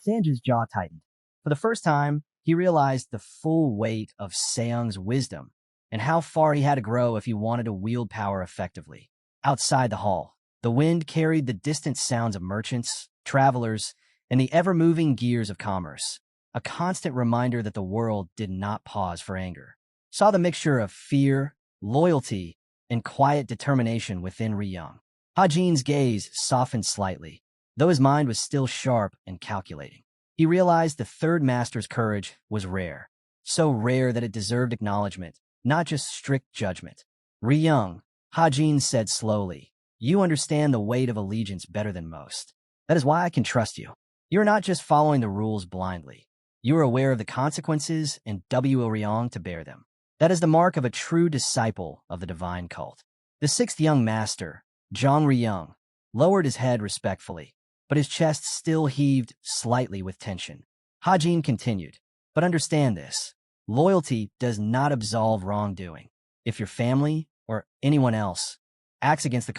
Sanja's jaw tightened. For the first time, he realized the full weight of Seong's wisdom and how far he had to grow if he wanted to wield power effectively. Outside the hall, the wind carried the distant sounds of merchants, travelers, and the ever-moving gears of commerce, a constant reminder that the world did not pause for anger. Saw the mixture of fear, loyalty, and quiet determination within Ryung. Ha-Jin's gaze softened slightly, though his mind was still sharp and calculating. He realized the third master's courage was rare, so rare that it deserved acknowledgement, not just strict judgment. Ryung, Ha-Jin said slowly, you understand the weight of allegiance better than most. That is why I can trust you. You are not just following the rules blindly. You are aware of the consequences and will Ryung to bear them. That is the mark of a true disciple of the divine cult. The 6th young master, Zhang Ryung, lowered his head respectfully, but his chest still heaved slightly with tension. Ha-Jin continued, but understand this. Loyalty does not absolve wrongdoing. If your family, or anyone else, acts against the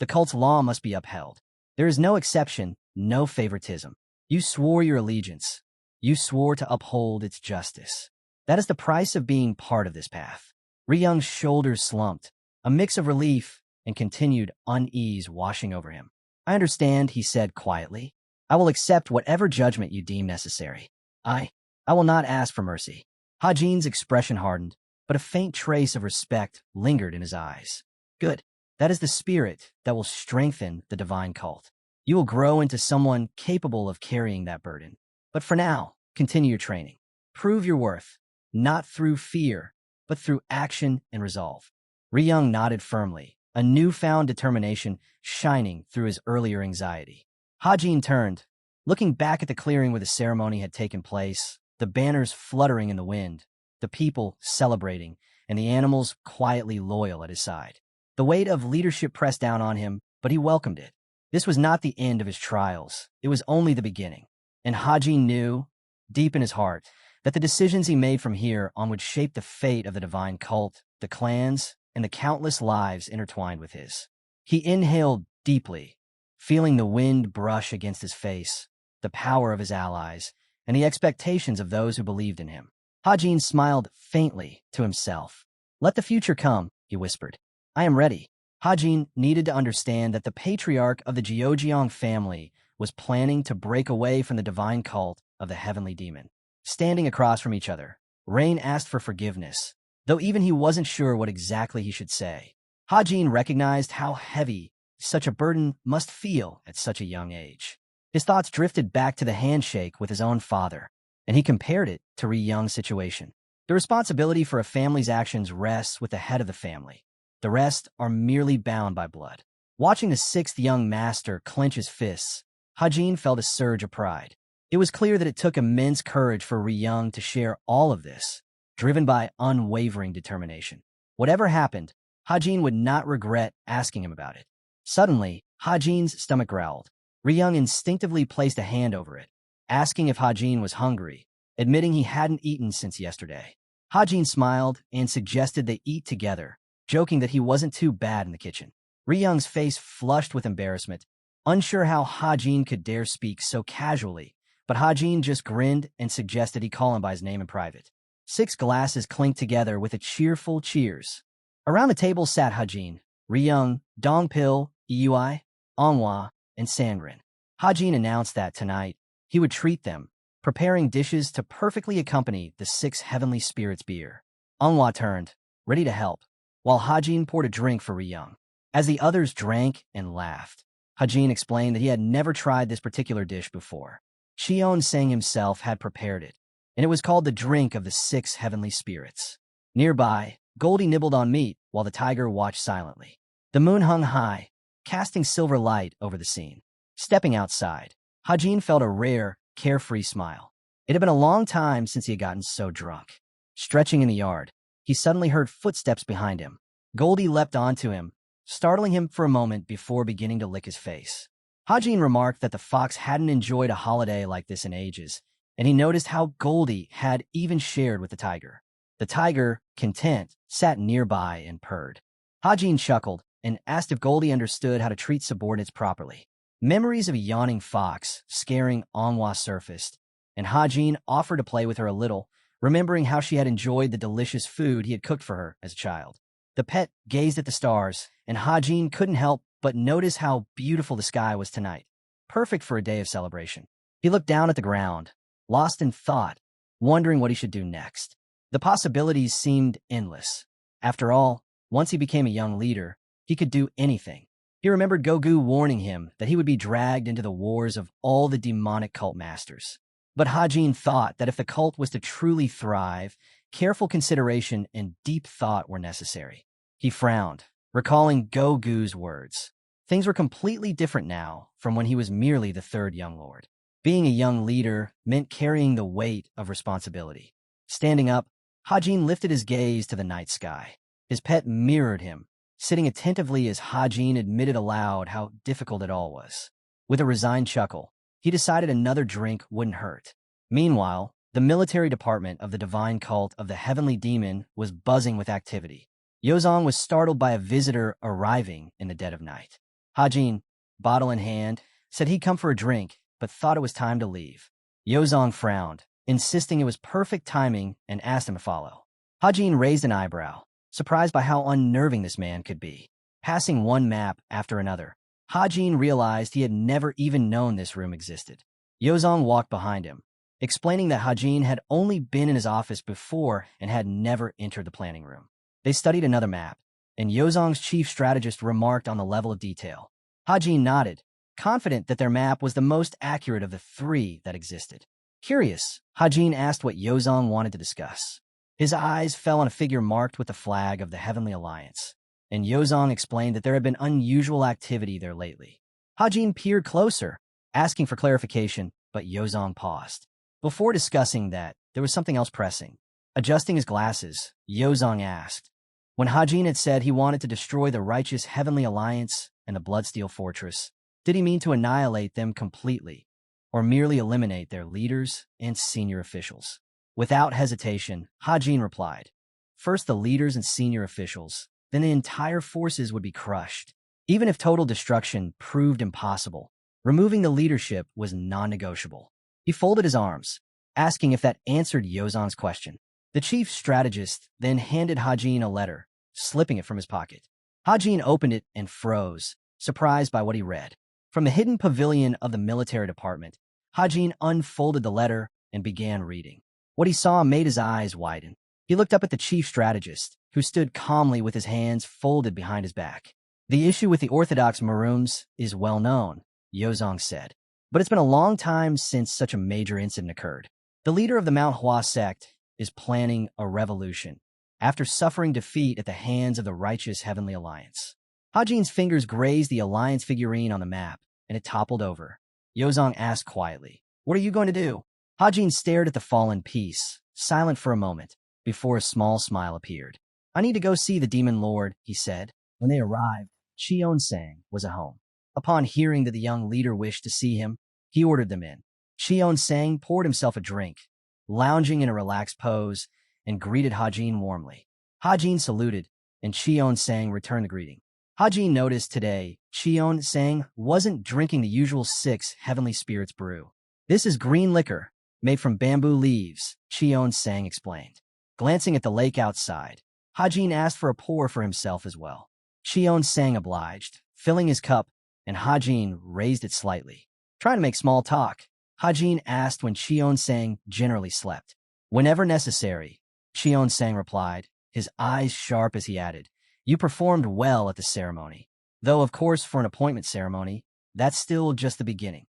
cult's law must be upheld. There is no exception, no favoritism. You swore your allegiance. You swore to uphold its justice. That is the price of being part of this path. Ryung's shoulders slumped, a mix of relief and continued unease washing over him. I understand, he said quietly. I will accept whatever judgment you deem necessary. I I will not ask for mercy. Hajin's expression hardened, but a faint trace of respect lingered in his eyes. Good. That is the spirit that will strengthen the divine cult. You will grow into someone capable of carrying that burden. But for now, continue your training. Prove your worth, not through fear, but through action and resolve. Ryung nodded firmly, a newfound determination shining through his earlier anxiety. Hajin turned, looking back at the clearing where the ceremony had taken place, the banners fluttering in the wind, the people celebrating, and the animals quietly loyal at his side. The weight of leadership pressed down on him, but he welcomed it. This was not the end of his trials. It was only the beginning. And Hajin knew, deep in his heart, that the decisions he made from here on would shape the fate of the divine cult, the clans, and the countless lives intertwined with his. He inhaled deeply, feeling the wind brush against his face, the power of his allies, and the expectations of those who believed in him. Hajin smiled faintly to himself. Let the future come, he whispered. I am ready. Hajin needed to understand that the patriarch of the Jeojeong family was planning to break away from the divine cult of the heavenly demon. Standing across from each other, Rain asked for forgiveness, though even he wasn't sure what exactly he should say. Hajin recognized how heavy such a burden must feel at such a young age. His thoughts drifted back to the handshake with his own father, and he compared it to Ri Young's situation. The responsibility for a family's actions rests with the head of the family. The rest are merely bound by blood. Watching the sixth young master clench his fists, Hajin felt a surge of pride. It was clear that it took immense courage for Ri Young to share all of this, driven by unwavering determination. Whatever happened, Hajin would not regret asking him about it. Suddenly, Hajin's stomach growled. Ri Young instinctively placed a hand over it, asking if Hajin was hungry, admitting he hadn't eaten since yesterday. Hajin smiled and suggested they eat together, joking that he wasn't too bad in the kitchen. Ri Young's face flushed with embarrassment, unsure how Hajin could dare speak so casually, but Hajin just grinned and suggested he call him by his name in private. 6 glasses clinked together with a cheerful cheers. Around the table sat Hajin, Ri Young, Dongpil, Yui, Manhwa, and Sangren. Hajin announced that tonight he would treat them, preparing dishes to perfectly accompany the 6 heavenly spirits' beer. Manhwa turned, ready to help, while Hajin poured a drink for Ri Young. As the others drank and laughed, Hajin explained that he had never tried this particular dish before. Cheon Sang himself had prepared it, and it was called the drink of the 6 heavenly spirits. Nearby, Goldie nibbled on meat while the tiger watched silently. The moon hung high, casting silver light over the scene. Stepping outside, Hajin felt a rare, carefree smile. It had been a long time since he had gotten so drunk. Stretching in the yard, he suddenly heard footsteps behind him. Goldie leapt onto him, startling him for a moment before beginning to lick his face. Hajin remarked that the fox hadn't enjoyed a holiday like this in ages, and he noticed how Goldie had even shared with the tiger. The tiger, content, sat nearby and purred. Hajin chuckled and asked if Goldie understood how to treat subordinates properly. Memories of a yawning fox scaring Manhwa surfaced, and Hajin offered to play with her a little, remembering how she had enjoyed the delicious food he had cooked for her as a child. The pet gazed at the stars, and Hajin couldn't help but notice how beautiful the sky was tonight, perfect for a day of celebration. He looked down at the ground, lost in thought, wondering what he should do next. The possibilities seemed endless. After all, once he became a young leader, he could do anything. He remembered Gogu warning him that he would be dragged into the wars of all the demonic cult masters. But Hajin thought that if the cult was to truly thrive, careful consideration and deep thought were necessary. He frowned, recalling Gogu's words. Things were completely different now from when he was merely the 3rd young lord. Being a young leader meant carrying the weight of responsibility. Standing up, Hajin lifted his gaze to the night sky. His pet mirrored him, sitting attentively as Hajin admitted aloud how difficult it all was. With a resigned chuckle, he decided another drink wouldn't hurt. Meanwhile, the military department of the divine cult of the heavenly demon was buzzing with activity. Yozong was startled by a visitor arriving in the dead of night. Hajin, bottle in hand, said he'd come for a drink, but thought it was time to leave. Yozong frowned, insisting it was perfect timing, and asked him to follow. Hajin raised an eyebrow, surprised by how unnerving this man could be. Passing one map after another, Hajin realized he had never even known this room existed. Yozong walked behind him, explaining that Hajin had only been in his office before and had never entered the planning room. They studied another map, and Yozong's chief strategist remarked on the level of detail. Hajin nodded, confident that their map was the most accurate of the three that existed. Curious, Hajin asked what Yozong wanted to discuss. His eyes fell on a figure marked with the flag of the Heavenly Alliance, and Yozong explained that there had been unusual activity there lately. Hajin peered closer, asking for clarification, but Yozong paused. Before discussing that, there was something else pressing. Adjusting his glasses, Yozong asked, when Hajin had said he wanted to destroy the righteous Heavenly Alliance and the Bloodsteel Fortress, did he mean to annihilate them completely, or merely eliminate their leaders and senior officials? Without hesitation, Hajin replied, first the leaders and senior officials, then the entire forces would be crushed. Even if total destruction proved impossible, removing the leadership was non-negotiable. He folded his arms, asking if that answered Yozong's question. The chief strategist then handed Hajin a letter, slipping it from his pocket. Hajin opened it and froze, surprised by what he read. From the hidden pavilion of the military department, Hajin unfolded the letter and began reading. What he saw made his eyes widen. He looked up at the chief strategist, who stood calmly with his hands folded behind his back. The issue with the Orthodox Maroons is well known, Yozong said, but it's been a long time since such a major incident occurred. The leader of the Manhwa sect is planning a revolution after suffering defeat at the hands of the righteous Heavenly Alliance. Hajin's fingers grazed the Alliance figurine on the map, and it toppled over. Yozong asked quietly, what are you going to do? Hajin stared at the fallen piece, silent for a moment, before a small smile appeared. I need to go see the Demon Lord, he said. When they arrived, Cheon-sang was at home. Upon hearing that the young leader wished to see him, he ordered them in. Cheon-sang poured himself a drink, lounging in a relaxed pose, and greeted Hajin warmly. Hajin saluted, and Cheon-sang returned the greeting. Hajin noticed today Cheon-sang wasn't drinking the usual 6 heavenly spirits brew. This is green liquor, made from bamboo leaves, Cheon-sang explained. Glancing at the lake outside, Hajin asked for a pour for himself as well. Cheon-sang obliged, filling his cup, and Hajin raised it slightly. Trying to make small talk, Hajin asked when Cheon-sang generally slept. Whenever necessary, Cheon-sang replied, his eyes sharp as he added, you performed well at the ceremony. Though, of course, for an appointment ceremony, that's still just the beginning.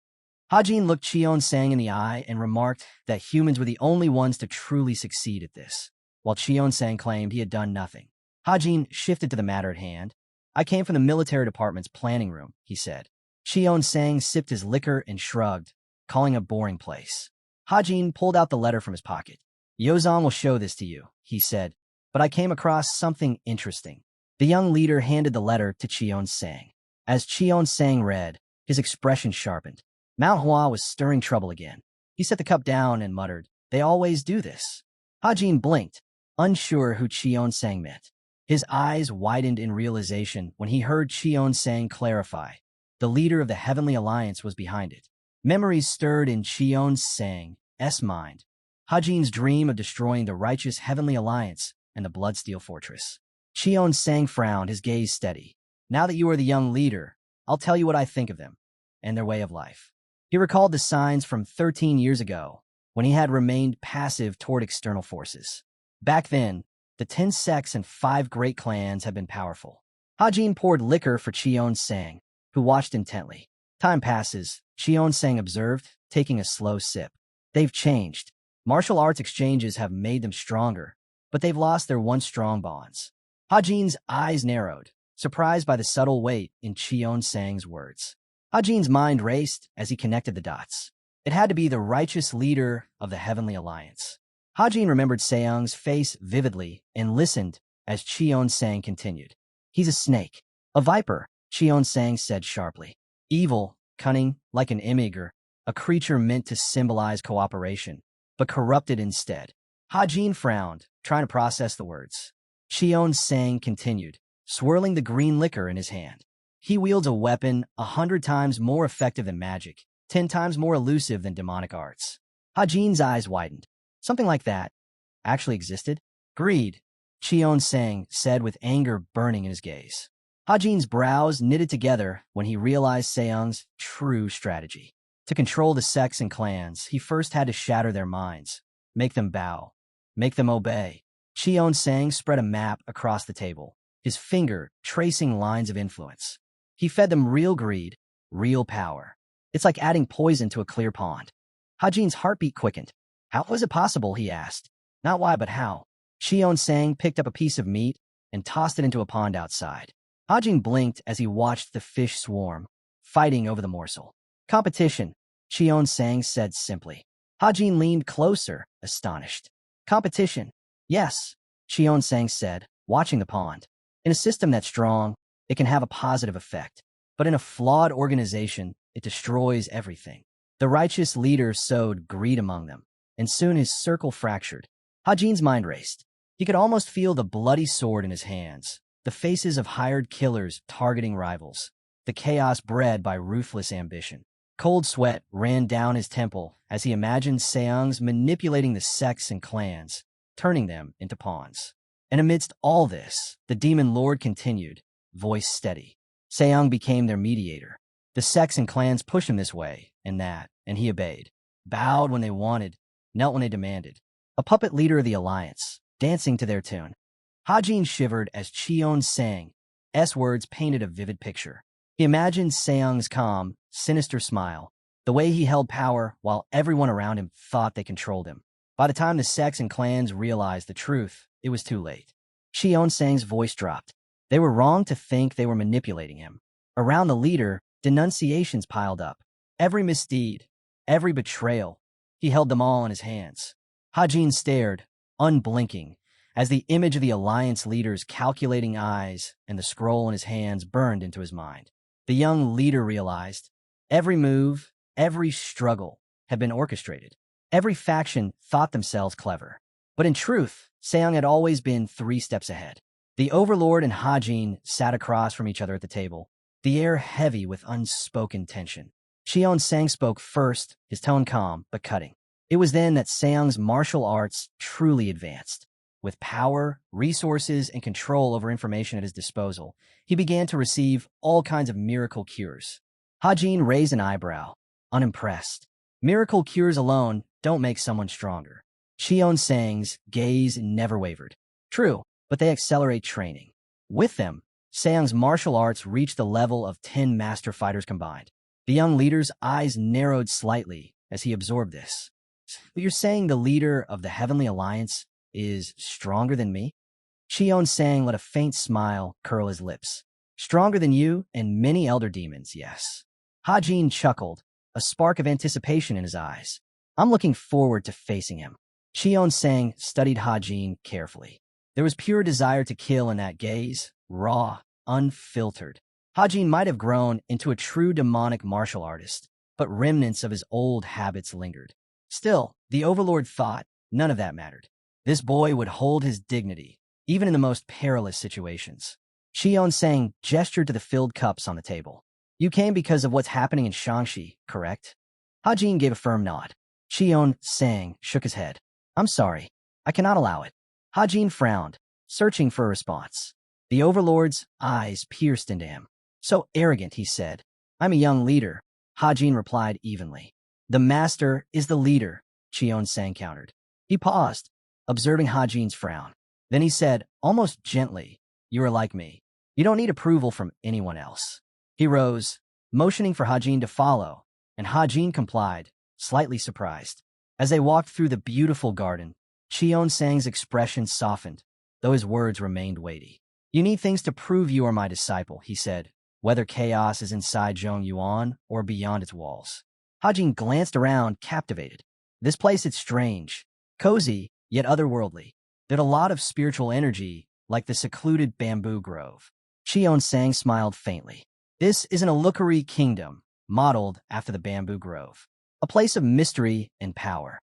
Hajin looked Cheon-sang in the eye and remarked that humans were the only ones to truly succeed at this, while Cheon-sang claimed he had done nothing. Hajin shifted to the matter at hand. I came from the military department's planning room, he said. Cheon-sang sipped his liquor and shrugged, calling a boring place. Hajin pulled out the letter from his pocket. Yozong will show this to you, he said, but I came across something interesting. The young leader handed the letter to Cheon-sang. As Cheon-sang read, his expression sharpened. Manhwa was stirring trouble again. He set the cup down and muttered, they always do this. Hajin blinked, unsure who Cheon-sang meant. His eyes widened in realization when he heard Cheon-sang clarify. The leader of the Heavenly Alliance was behind it. Memories stirred in Cheon-sang's mind. Hajin's dream of destroying the righteous Heavenly Alliance and the Bloodsteel Fortress. Cheon-sang frowned, his gaze steady. Now that you are the young leader, I'll tell you what I think of them and their way of life. He recalled the signs from 13 years ago, when he had remained passive toward external forces. Back then, the 10 sects and 5 great clans had been powerful. Hajin poured liquor for Cheon-sang, who watched intently. Time passes, Cheon-sang observed, taking a slow sip. They've changed. Martial arts exchanges have made them stronger, but they've lost their once strong bonds. Hajin's eyes narrowed, surprised by the subtle weight in Cheon-sang's words. Hajin's mind raced as he connected the dots. It had to be the righteous leader of the Heavenly Alliance. Hajin remembered Seong's face vividly and listened as Cheon-sang continued. He's a snake. A viper, Cheon-sang said sharply. Evil, cunning, like an imgur, a creature meant to symbolize cooperation, but corrupted instead. Hajin frowned, trying to process the words. Cheon-sang continued, swirling the green liquor in his hand. He wields a weapon 100 times more effective than magic, 10 times more elusive than demonic arts. Hajin's eyes widened. Something like that actually existed? Greed, Cheon-sang said with anger burning in his gaze. Hajin's brows knitted together when he realized Seong's true strategy. To control the sects and clans, he first had to shatter their minds, make them bow, make them obey. Cheon Sang spread a map across the table, his finger tracing lines of influence. He fed them real greed, real power. It's like adding poison to a clear pond. Hajin's heartbeat quickened. How was it possible, he asked. Not why, but how. Cheon Sang picked up a piece of meat and tossed it into a pond outside. Hajin blinked as he watched the fish swarm, fighting over the morsel. Competition, Cheon Sang said simply. Hajin leaned closer, astonished. Competition. Yes, Cheon Sang said, watching the pond. In a system that's strong, it can have a positive effect. But in a flawed organization, it destroys everything. The righteous leader sowed greed among them, and soon his circle fractured. Hajin's mind raced. He could almost feel the bloody sword in his hands, the faces of hired killers targeting rivals, the chaos bred by ruthless ambition. Cold sweat ran down his temple as he imagined Seongs manipulating the sects and clans, turning them into pawns. And amidst all this, the demon lord continued, voice steady. Seong became their mediator. The sects and clans pushed him this way and that, and he obeyed. Bowed when they wanted, knelt when they demanded. A puppet leader of the alliance, dancing to their tune. Hajin shivered as Cheon Sang's words painted a vivid picture. He imagined Seong's calm, sinister smile, the way he held power while everyone around him thought they controlled him. By the time the sects and clans realized the truth, it was too late. Cheon Sang's voice dropped. They were wrong to think they were manipulating him. Around the leader, denunciations piled up. Every misdeed, every betrayal, he held them all in his hands. Hajin stared, unblinking, as the image of the alliance leader's calculating eyes and the scroll in his hands burned into his mind. The young leader realized every move, every struggle had been orchestrated. Every faction thought themselves clever. But in truth, Seong had always been 3 steps ahead. The Overlord and Hajin sat across from each other at the table, the air heavy with unspoken tension. Cheon Sang spoke first, his tone calm but cutting. It was then that Seong's martial arts truly advanced. With power, resources, and control over information at his disposal, he began to receive all kinds of miracle cures. Hajin raised an eyebrow, unimpressed. Miracle cures alone don't make someone stronger. Cheon Sang's gaze never wavered. True, but they accelerate training. With them, Seong's martial arts reached the level of 10 master fighters combined. The young leader's eyes narrowed slightly as he absorbed this. But you're saying the leader of the Heavenly Alliance is stronger than me? Cheon Sang let a faint smile curl his lips. Stronger than you and many elder demons, yes. Hajin chuckled, a spark of anticipation in his eyes. I'm looking forward to facing him. Cheon Sang studied Hajin carefully. There was pure desire to kill in that gaze, raw, unfiltered. Hajin might have grown into a true demonic martial artist, but remnants of his old habits lingered. Still, the Overlord thought none of that mattered. This boy would hold his dignity, even in the most perilous situations. Cheon Sang gestured to the filled cups on the table. You came because of what's happening in Shangxi, correct? Hajin gave a firm nod. Cheon Sang shook his head. I'm sorry. I cannot allow it. Hajin frowned, searching for a response. The Overlord's eyes pierced into him. So arrogant, he said. I'm a young leader, Hajin replied evenly. The master is the leader, Cheon Sang countered. He paused, observing Hajin's frown. Then he said, almost gently, you are like me. You don't need approval from anyone else. He rose, motioning for Hajin to follow, and Hajin complied, slightly surprised. As they walked through the beautiful garden, Cheon Sang's expression softened, though his words remained weighty. You need things to prove you are my disciple, he said, whether chaos is inside Zhongyuan or beyond its walls. Hajin glanced around, captivated. This place is strange, cozy, yet otherworldly. There's a lot of spiritual energy, like the secluded bamboo grove. Cheon Sang smiled faintly. This is an Illusory kingdom, modeled after the bamboo grove. A place of mystery and power.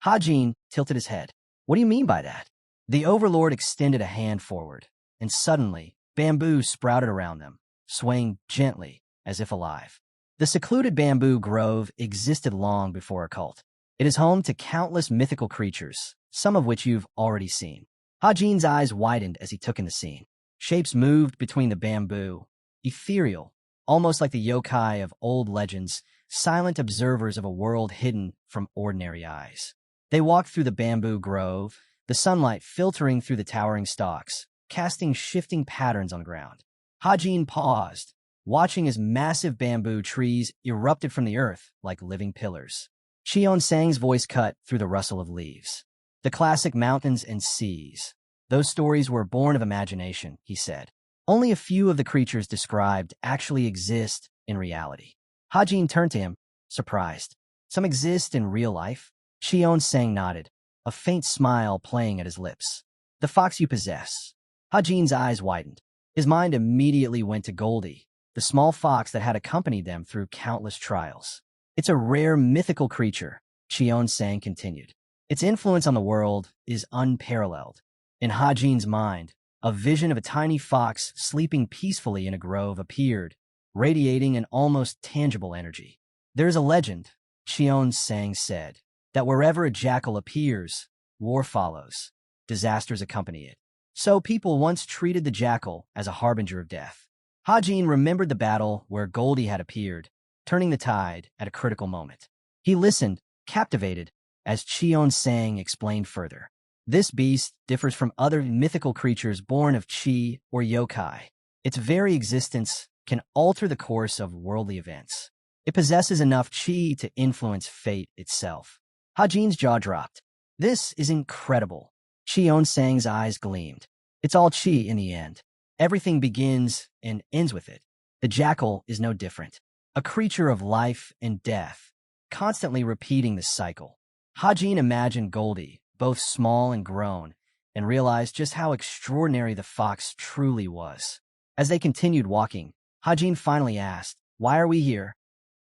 Hajin tilted his head. What do you mean by that? The Overlord extended a hand forward, and suddenly, bamboo sprouted around them, swaying gently, as if alive. The secluded bamboo grove existed long before a cult. It is home to countless mythical creatures, some of which you've already seen. Hajin's eyes widened as he took in the scene. Shapes moved between the bamboo, ethereal, almost like the yokai of old legends, silent observers of a world hidden from ordinary eyes. They walked through the bamboo grove, the sunlight filtering through the towering stalks, casting shifting patterns on the ground. Hajin paused, watching as massive bamboo trees erupted from the earth like living pillars. Cheon Sang's voice cut through the rustle of leaves. The classic mountains and seas. Those stories were born of imagination, he said. Only a few of the creatures described actually exist in reality. Hajin turned to him, surprised. Some exist in real life? Cheon Sang nodded, a faint smile playing at his lips. The fox you possess. Hajin's eyes widened. His mind immediately went to Goldie, the small fox that had accompanied them through countless trials. It's a rare mythical creature, Cheon Sang continued. Its influence on the world is unparalleled. In Hajin's mind, a vision of a tiny fox sleeping peacefully in a grove appeared, radiating an almost tangible energy. There is a legend, Cheon Sang said, that wherever a jackal appears, war follows. Disasters accompany it. So people once treated the jackal as a harbinger of death. Hajin remembered the battle where Goldie had appeared, turning the tide at a critical moment. He listened, captivated, as Cheon Sang explained further. This beast differs from other mythical creatures born of chi or yokai. Its very existence can alter the course of worldly events. It possesses enough chi to influence fate itself. Hajin's jaw dropped. This is incredible. Cheon Sang's eyes gleamed. It's all chi in the end. Everything begins and ends with it. The jackal is no different. A creature of life and death, constantly repeating this cycle. Hajin imagined Goldie, both small and grown, and realized just how extraordinary the fox truly was. As they continued walking, Hajin finally asked, "Why are we here?"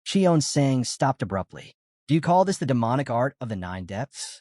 Cheon Sang stopped abruptly. "Do you call this the demonic art of the Nine Depths?"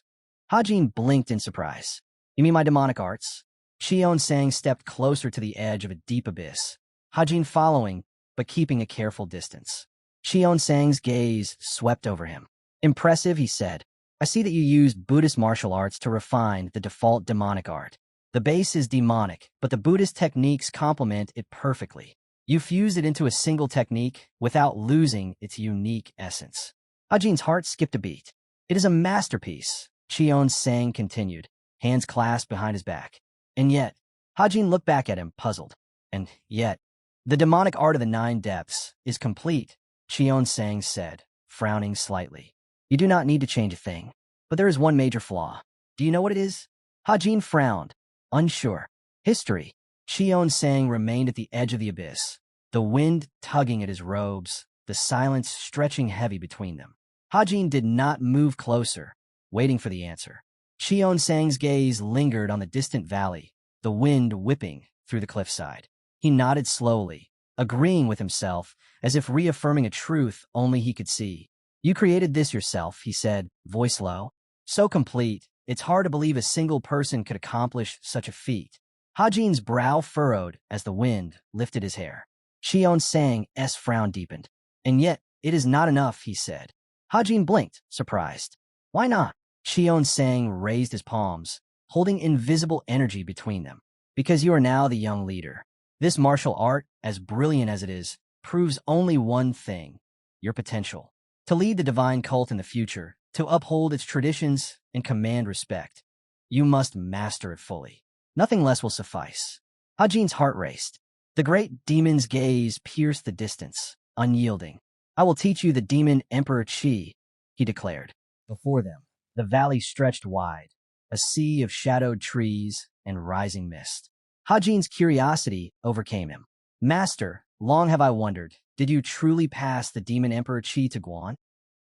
Hajin blinked in surprise. "You mean my demonic arts?" Cheon Sang stepped closer to the edge of a deep abyss, Hajin following, but keeping a careful distance. Cheon Sang's gaze swept over him. "Impressive," he said. "I see that you use Buddhist martial arts to refine the default demonic art. The base is demonic, but the Buddhist techniques complement it perfectly. You fused it into a single technique without losing its unique essence." Hajin's heart skipped a beat. "It is a masterpiece," Cheon Sang continued, hands clasped behind his back. "And yet," Hajin looked back at him, puzzled. "And yet, the demonic art of the Nine Depths is complete," Cheon Sang said, frowning slightly. "You do not need to change a thing. But there is one major flaw. Do you know what it is?" Hajin frowned, unsure. "History." Cheon Sang remained at the edge of the abyss, the wind tugging at his robes, the silence stretching heavy between them. Hajin did not move closer, waiting for the answer. Cheon Sang's gaze lingered on the distant valley, the wind whipping through the cliffside. He nodded slowly, agreeing with himself, as if reaffirming a truth only he could see. "You created this yourself," he said, voice low. "So complete, it's hard to believe a single person could accomplish such a feat." Hajin's brow furrowed as the wind lifted his hair. Cheon Sang's frown deepened. "And yet, it is not enough," he said. Hajin blinked, surprised. "Why not?" Cheon Sang raised his palms, holding invisible energy between them. "Because you are now the young leader. This martial art, as brilliant as it is, proves only one thing: your potential. To lead the divine cult in the future, to uphold its traditions and command respect, you must master it fully. Nothing less will suffice." Hajin's heart raced. The great demon's gaze pierced the distance, unyielding. "I will teach you the demon Emperor Qi," he declared. Before them, the valley stretched wide, a sea of shadowed trees and rising mist. Hajin's curiosity overcame him. "Master, long have I wondered, did you truly pass the demon Emperor Qi to Guan?"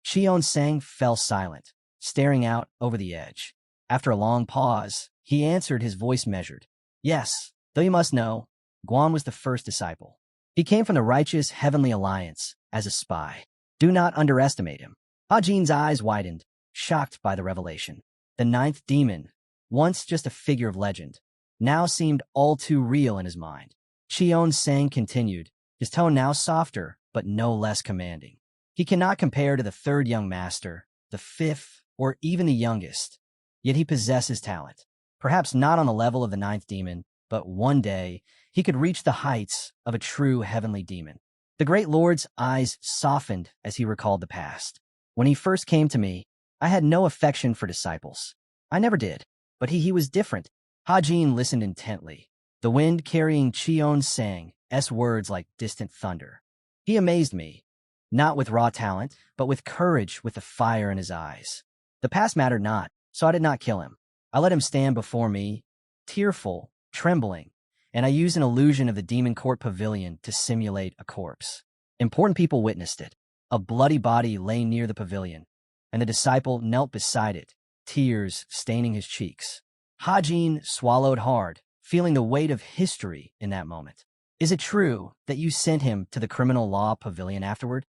Cheon Sang fell silent, staring out over the edge. After a long pause, he answered, his voice measured. "Yes, though you must know, Guan was the first disciple. He came from the righteous heavenly alliance as a spy. Do not underestimate him." Hajin's eyes widened, shocked by the revelation. The ninth demon, once just a figure of legend, now seemed all too real in his mind. Cheon Sang continued, his tone now softer, but no less commanding. "He cannot compare to the third young master, the fifth, or even the youngest. Yet he possesses talent. Perhaps not on the level of the ninth demon, but one day he could reach the heights of a true heavenly demon. The great lord's eyes softened as he recalled the past. When he first came to me, I had no affection for disciples. I never did. But he was different. Hajin listened intently, the wind carrying Cheon Sang's words like distant thunder. He amazed me, not with raw talent, but with courage, with the fire in his eyes. The past mattered not, so I did not kill him. I let him stand before me, tearful, trembling, and I used an illusion of the demon court pavilion to simulate a corpse. Important people witnessed it. A bloody body lay near the pavilion, and the disciple knelt beside it, tears staining his cheeks. Hajin swallowed hard, feeling the weight of history in that moment. Is it true that you sent him to the criminal law pavilion afterward?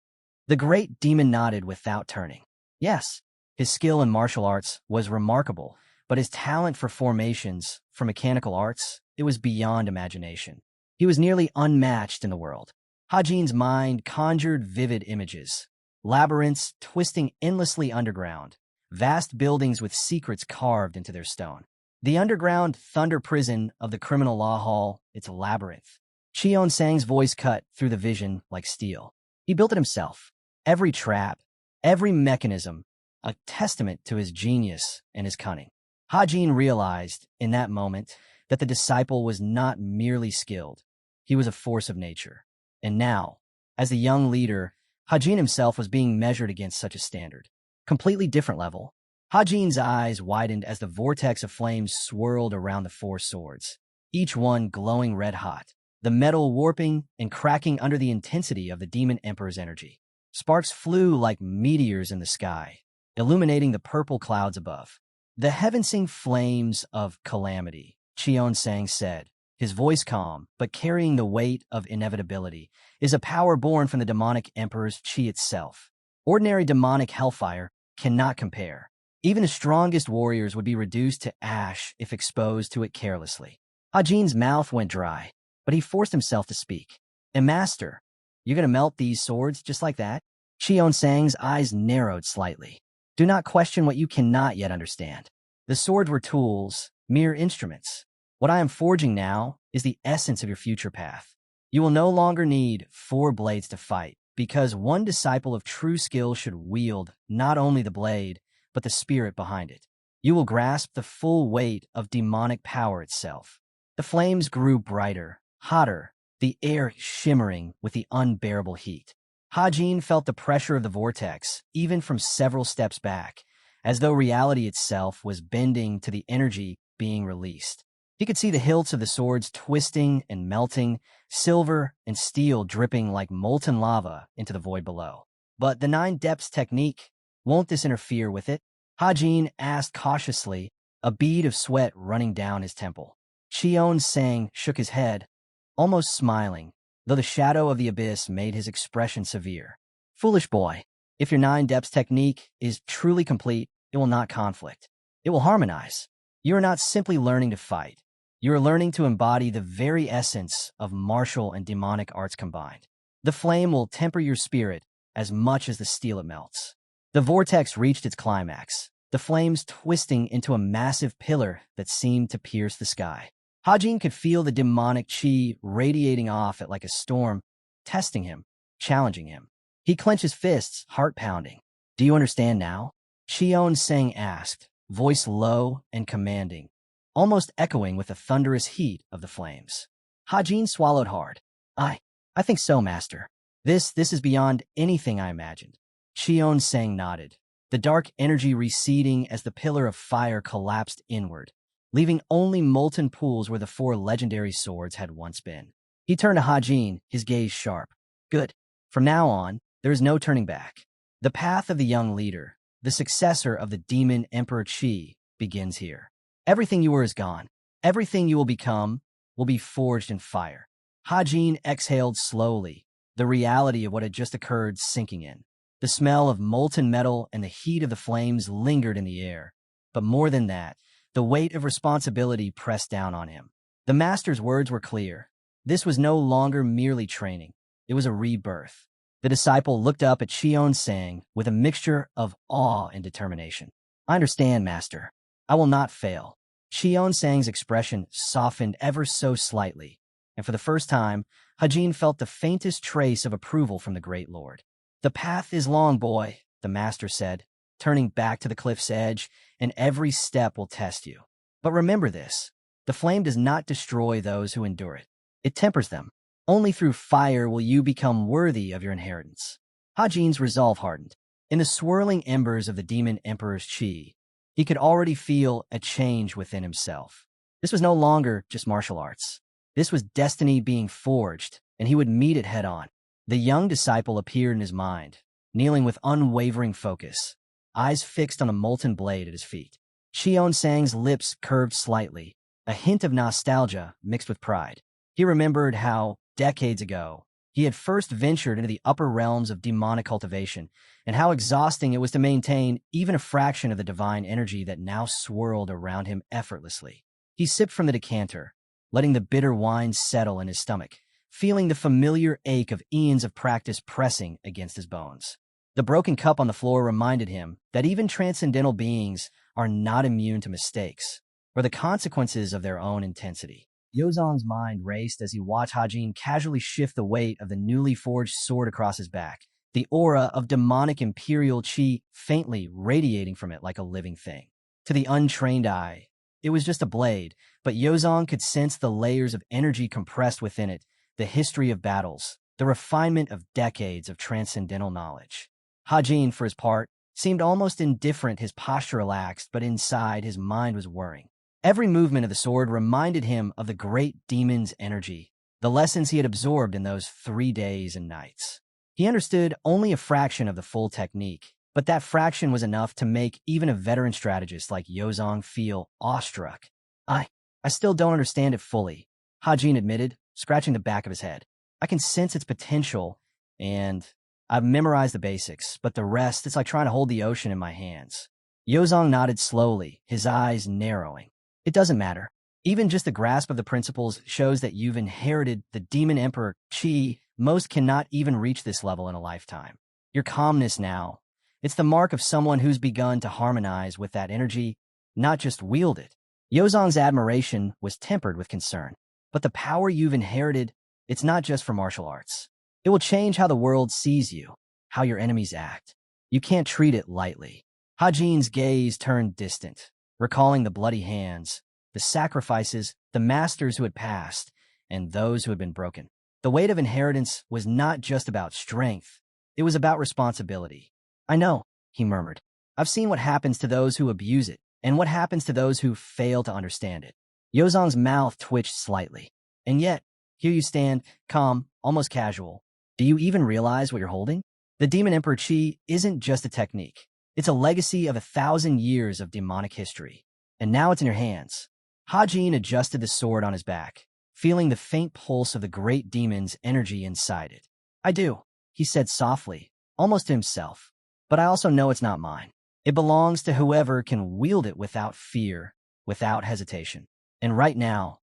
The great demon nodded without turning. Yes, his skill in martial arts was remarkable, but his talent for formations, for mechanical arts, it was beyond imagination. He was nearly unmatched in the world. Hajin's mind conjured vivid images. Labyrinths twisting endlessly underground, vast buildings with secrets carved into their stone. The underground thunder prison of the criminal law hall, its a labyrinth. Cheon Sang's voice cut through the vision like steel. He built it himself. Every trap, every mechanism, a testament to his genius and his cunning. Hajin realized, in that moment, that the disciple was not merely skilled. He was a force of nature. And now, as the young leader, Hajin himself was being measured against such a standard. Completely different level. Hajin's eyes widened as the vortex of flames swirled around the four swords, each one glowing red-hot, the metal warping and cracking under the intensity of the demon emperor's energy. Sparks flew like meteors in the sky, illuminating the purple clouds above. The heaven-sing flames of calamity, Cheon Sang said, his voice calm, but carrying the weight of inevitability, is a power born from the demonic emperor's chi itself. Ordinary demonic hellfire cannot compare. Even the strongest warriors would be reduced to ash if exposed to it carelessly. Hajin's mouth went dry, but he forced himself to speak. And master, you're going to melt these swords just like that? Cheon Sang's eyes narrowed slightly. Do not question what you cannot yet understand. The swords were tools, mere instruments. What I am forging now is the essence of your future path. You will no longer need 4 blades to fight, because one disciple of true skill should wield not only the blade, but the spirit behind it. You will grasp the full weight of demonic power itself. The flames grew brighter, hotter, the air shimmering with the unbearable heat. Hajin felt the pressure of the vortex, even from several steps back, as though reality itself was bending to the energy being released. He could see the hilts of the swords twisting and melting, silver and steel dripping like molten lava into the void below. But the 9 depths technique, won't this interfere with it? Hajin asked cautiously, a bead of sweat running down his temple. Cheon Sang shook his head, almost smiling, though the shadow of the abyss made his expression severe. Foolish boy, if your 9 depths technique is truly complete, it will not conflict. It will harmonize. You are not simply learning to fight. You are learning to embody the very essence of martial and demonic arts combined. The flame will temper your spirit as much as the steel it melts. The vortex reached its climax, the flames twisting into a massive pillar that seemed to pierce the sky. Hajin could feel the demonic chi radiating off it like a storm, testing him, challenging him. He clenched his fists, heart pounding. Do you understand now? Cheon Sang asked, voice low and commanding, almost echoing with the thunderous heat of the flames. Hajin swallowed hard. I think so, master. This is beyond anything I imagined. Cheon Sang nodded, the dark energy receding as the pillar of fire collapsed inward, leaving only molten pools where the 4 legendary swords had once been. He turned to Hajin, his gaze sharp. Good. From now on, there is no turning back. The path of the young leader, the successor of the demon Emperor Chi, begins here. Everything you were is gone. Everything you will become will be forged in fire. Hajin exhaled slowly, the reality of what had just occurred sinking in. The smell of molten metal and the heat of the flames lingered in the air. But more than that, the weight of responsibility pressed down on him. The master's words were clear. This was no longer merely training. It was a rebirth. The disciple looked up at Cheon Sang with a mixture of awe and determination. I understand, master. I will not fail. Cheon Sang's expression softened ever so slightly, and for the first time, Hajin felt the faintest trace of approval from the Great Lord. "The path is long, boy," the master said, turning back to the cliff's edge, "and every step will test you. But remember this, the flame does not destroy those who endure it. It tempers them. Only through fire will you become worthy of your inheritance." Hajin's resolve hardened. In the swirling embers of the demon emperor's chi, he could already feel a change within himself. This was no longer just martial arts. This was destiny being forged, and he would meet it head-on. The young disciple appeared in his mind, kneeling with unwavering focus, eyes fixed on a molten blade at his feet. Xion Sang's lips curved slightly, a hint of nostalgia mixed with pride. He remembered how, decades ago, he had first ventured into the upper realms of demonic cultivation, and how exhausting it was to maintain even a fraction of the divine energy that now swirled around him effortlessly. He sipped from the decanter, letting the bitter wine settle in his stomach, feeling the familiar ache of eons of practice pressing against his bones. The broken cup on the floor reminded him that even transcendental beings are not immune to mistakes or the consequences of their own intensity. Yozong's mind raced as he watched Hajin casually shift the weight of the newly forged sword across his back, the aura of demonic imperial chi faintly radiating from it like a living thing. To the untrained eye, it was just a blade, but Yozong could sense the layers of energy compressed within it, the history of battles, the refinement of decades of transcendental knowledge. Hajin, for his part, seemed almost indifferent, his posture relaxed, but inside his mind was whirring. Every movement of the sword reminded him of the great demon's energy, the lessons he had absorbed in those 3 days and nights. He understood only a fraction of the full technique, but that fraction was enough to make even a veteran strategist like Yozong feel awestruck. I still don't understand it fully," Hajin admitted, scratching the back of his head. "I can sense its potential, and I've memorized the basics, but the rest, it's like trying to hold the ocean in my hands." Yozong nodded slowly, his eyes narrowing. "It doesn't matter. Even just the grasp of the principles shows that you've inherited the Demon Emperor Chi. Most cannot even reach this level in a lifetime. Your calmness now, it's the mark of someone who's begun to harmonize with that energy, not just wield it." Yozong's admiration was tempered with concern. "But the power you've inherited, it's not just for martial arts. It will change how the world sees you, how your enemies act. You can't treat it lightly." Hajin's gaze turned distant, recalling the bloody hands, the sacrifices, the masters who had passed, and those who had been broken. The weight of inheritance was not just about strength, it was about responsibility. "I know," he murmured. "I've seen what happens to those who abuse it, and what happens to those who fail to understand it." Yozong's mouth twitched slightly. "And yet, here you stand, calm, almost casual. Do you even realize what you're holding? The Demon Emperor Chi isn't just a technique. It's a legacy of 1,000 years of demonic history. And now it's in your hands." Hajin adjusted the sword on his back, feeling the faint pulse of the great demon's energy inside it. "I do," he said softly, almost to himself. "But I also know it's not mine. It belongs to whoever can wield it without fear, without hesitation. And right now,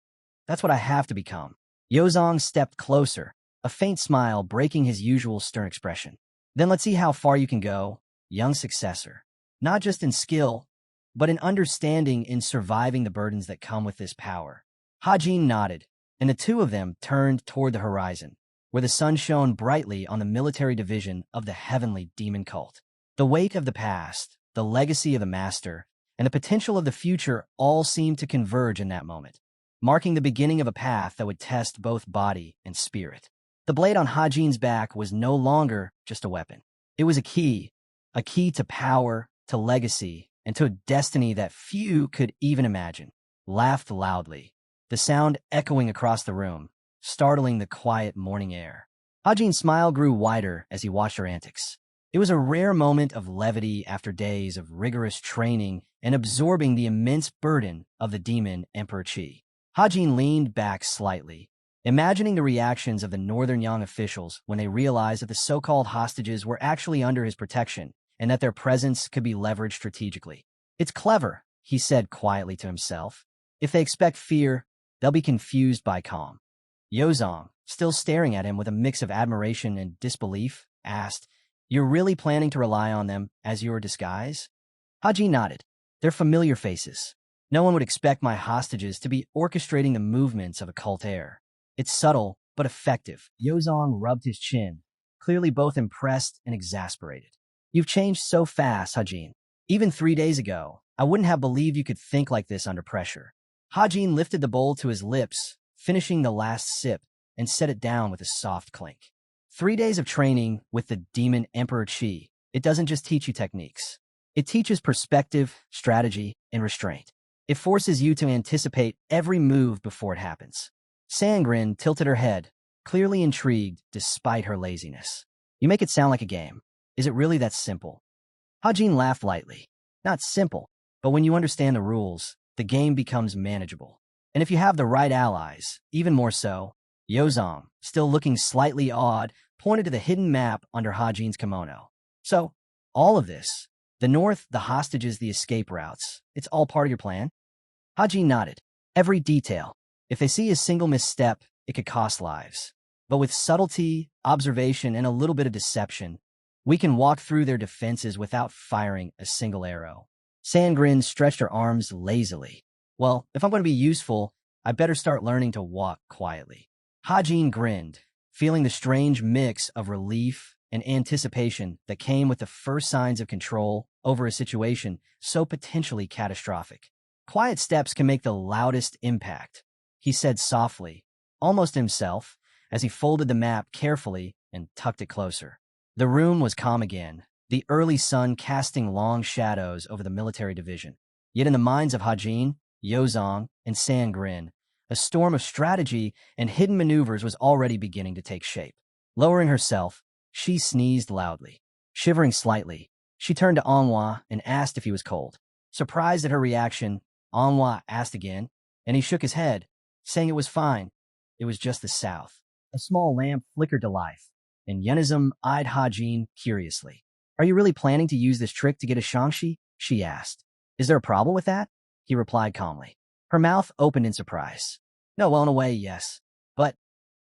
that's what I have to become." Yozong stepped closer, a faint smile breaking his usual stern expression. "Then let's see how far you can go, young successor. Not just in skill, but in understanding, in surviving the burdens that come with this power." Hajin nodded, and the two of them turned toward the horizon, where the sun shone brightly on the military division of the heavenly demon cult. The weight of the past, the legacy of the master, and the potential of the future all seemed to converge in that moment, marking the beginning of a path that would test both body and spirit. The blade on Hajin's back was no longer just a weapon. It was a key to power, to legacy, and to a destiny that few could even imagine. Laughed loudly, the sound echoing across the room, startling the quiet morning air. Hajin's smile grew wider as he watched her antics. It was a rare moment of levity after days of rigorous training and absorbing the immense burden of the Demon Emperor Chi. Hajin leaned back slightly, imagining the reactions of the Northern Yang officials when they realized that the so-called hostages were actually under his protection and that their presence could be leveraged strategically. "It's clever," he said quietly to himself. "If they expect fear, they'll be confused by calm." Yozong, still staring at him with a mix of admiration and disbelief, asked, "You're really planning to rely on them as your disguise?" Haji nodded. "They're familiar faces. No one would expect my hostages to be orchestrating the movements of a cult heir. It's subtle, but effective. Yozong rubbed his chin, clearly both impressed and exasperated. You've changed so fast, Hajin. Even 3 days ago, I wouldn't have believed you could think like this under pressure. Hajin lifted the bowl to his lips, finishing the last sip, and set it down with a soft clink. 3 days of training with the Demon Emperor Qi, it doesn't just teach you techniques. It teaches perspective, strategy, and restraint. It forces you to anticipate every move before it happens. Sangrin tilted her head, clearly intrigued despite her laziness. You make it sound like a game. Is it really that simple? Hajin laughed lightly. Not simple, but when you understand the rules, the game becomes manageable. And if you have the right allies, even more so. Yozong, still looking slightly awed, pointed to the hidden map under Hajin's kimono. So, all of this, the north, the hostages, the escape routes, it's all part of your plan? Hajin nodded. Every detail. If they see a single misstep, it could cost lives. But with subtlety, observation, and a little bit of deception, we can walk through their defenses without firing a single arrow. Sangrin stretched her arms lazily. Well, if I'm going to be useful, I better start learning to walk quietly. Hajin grinned, feeling the strange mix of relief and anticipation that came with the first signs of control over a situation so potentially catastrophic. Quiet steps can make the loudest impact, he said softly, almost himself, as he folded the map carefully and tucked it closer. The room was calm again, the early sun casting long shadows over the military division. Yet in the minds of Hajin, Yozong, and Sangrin, a storm of strategy and hidden maneuvers was already beginning to take shape. Lowering herself, she sneezed loudly. Shivering slightly, she turned to Manhwa and asked if he was cold. Surprised at her reaction, Manhwa asked again, and he shook his head, saying it was fine. It was just the south. A small lamp flickered to life, and Yenizum eyed Hajin curiously. Are you really planning to use this trick to get a Shangshi? She asked. Is there a problem with that? He replied calmly. Her mouth opened in surprise. No, well, in a way, yes. But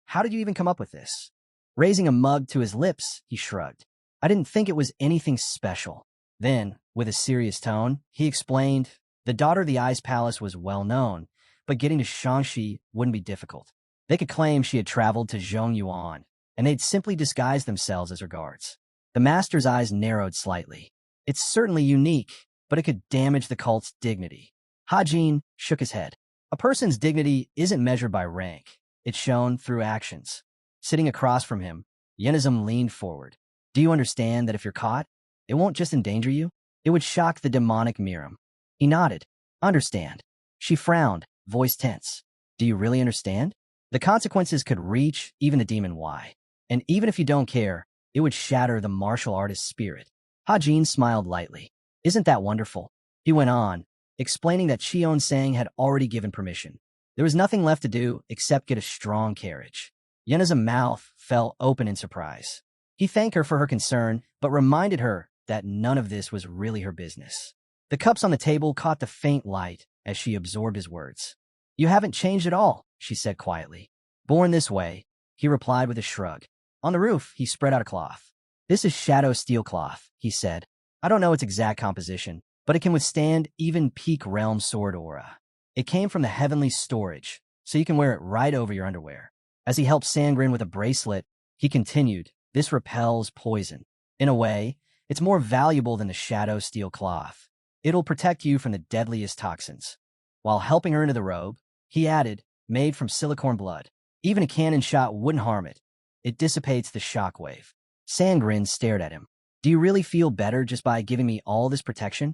how did you even come up with this? Raising a mug to his lips, he shrugged. I didn't think it was anything special. Then, with a serious tone, he explained, the daughter of the Ice Palace was well known, but getting to Shangshi wouldn't be difficult. They could claim she had traveled to Zhongyuan, and they'd simply disguise themselves as her guards. The master's eyes narrowed slightly. It's certainly unique, but it could damage the cult's dignity. Hajin shook his head. A person's dignity isn't measured by rank. It's shown through actions. Sitting across from him, Yenizum leaned forward. Do you understand that if you're caught, it won't just endanger you? It would shock the demonic Miram. He nodded. Understand. She frowned, voice tense. Do you really understand? The consequences could reach even the demon Y. And even if you don't care, it would shatter the martial artist's spirit. Hajin smiled lightly. Isn't that wonderful? He went on, explaining that Xion Sang had already given permission. There was nothing left to do except get a strong carriage. Yenna's mouth fell open in surprise. He thanked her for her concern, but reminded her that none of this was really her business. The cups on the table caught the faint light as she absorbed his words. You haven't changed at all, she said quietly. Born this way, he replied with a shrug. On the roof, he spread out a cloth. This is shadow steel cloth, he said. I don't know its exact composition, but it can withstand even peak realm sword aura. It came from the heavenly storage, so you can wear it right over your underwear. As he helped Sangrin with a bracelet, he continued, this repels poison. In a way, it's more valuable than the shadow steel cloth. It'll protect you from the deadliest toxins. While helping her into the robe, he added, made from silicorn blood. Even a cannon shot wouldn't harm it. It dissipates the shockwave. Sangrin stared at him. Do you really feel better just by giving me all this protection?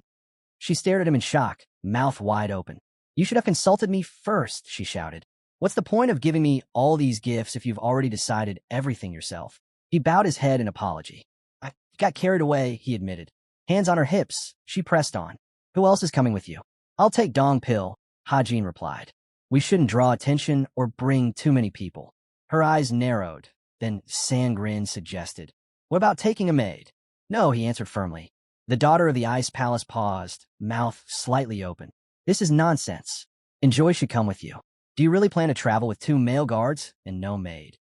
She stared at him in shock, mouth wide open. You should have consulted me first, she shouted. What's the point of giving me all these gifts if you've already decided everything yourself? He bowed his head in apology. I got carried away, he admitted. Hands on her hips, she pressed on. Who else is coming with you? I'll take Dong Pill, Hajin replied. We shouldn't draw attention or bring too many people. Her eyes narrowed. Then Sangrin suggested, what about taking a maid? No, he answered firmly. The daughter of the Ice Palace paused, mouth slightly open. This is nonsense. Enjoy should come with you. Do you really plan to travel with 2 male guards and no maid?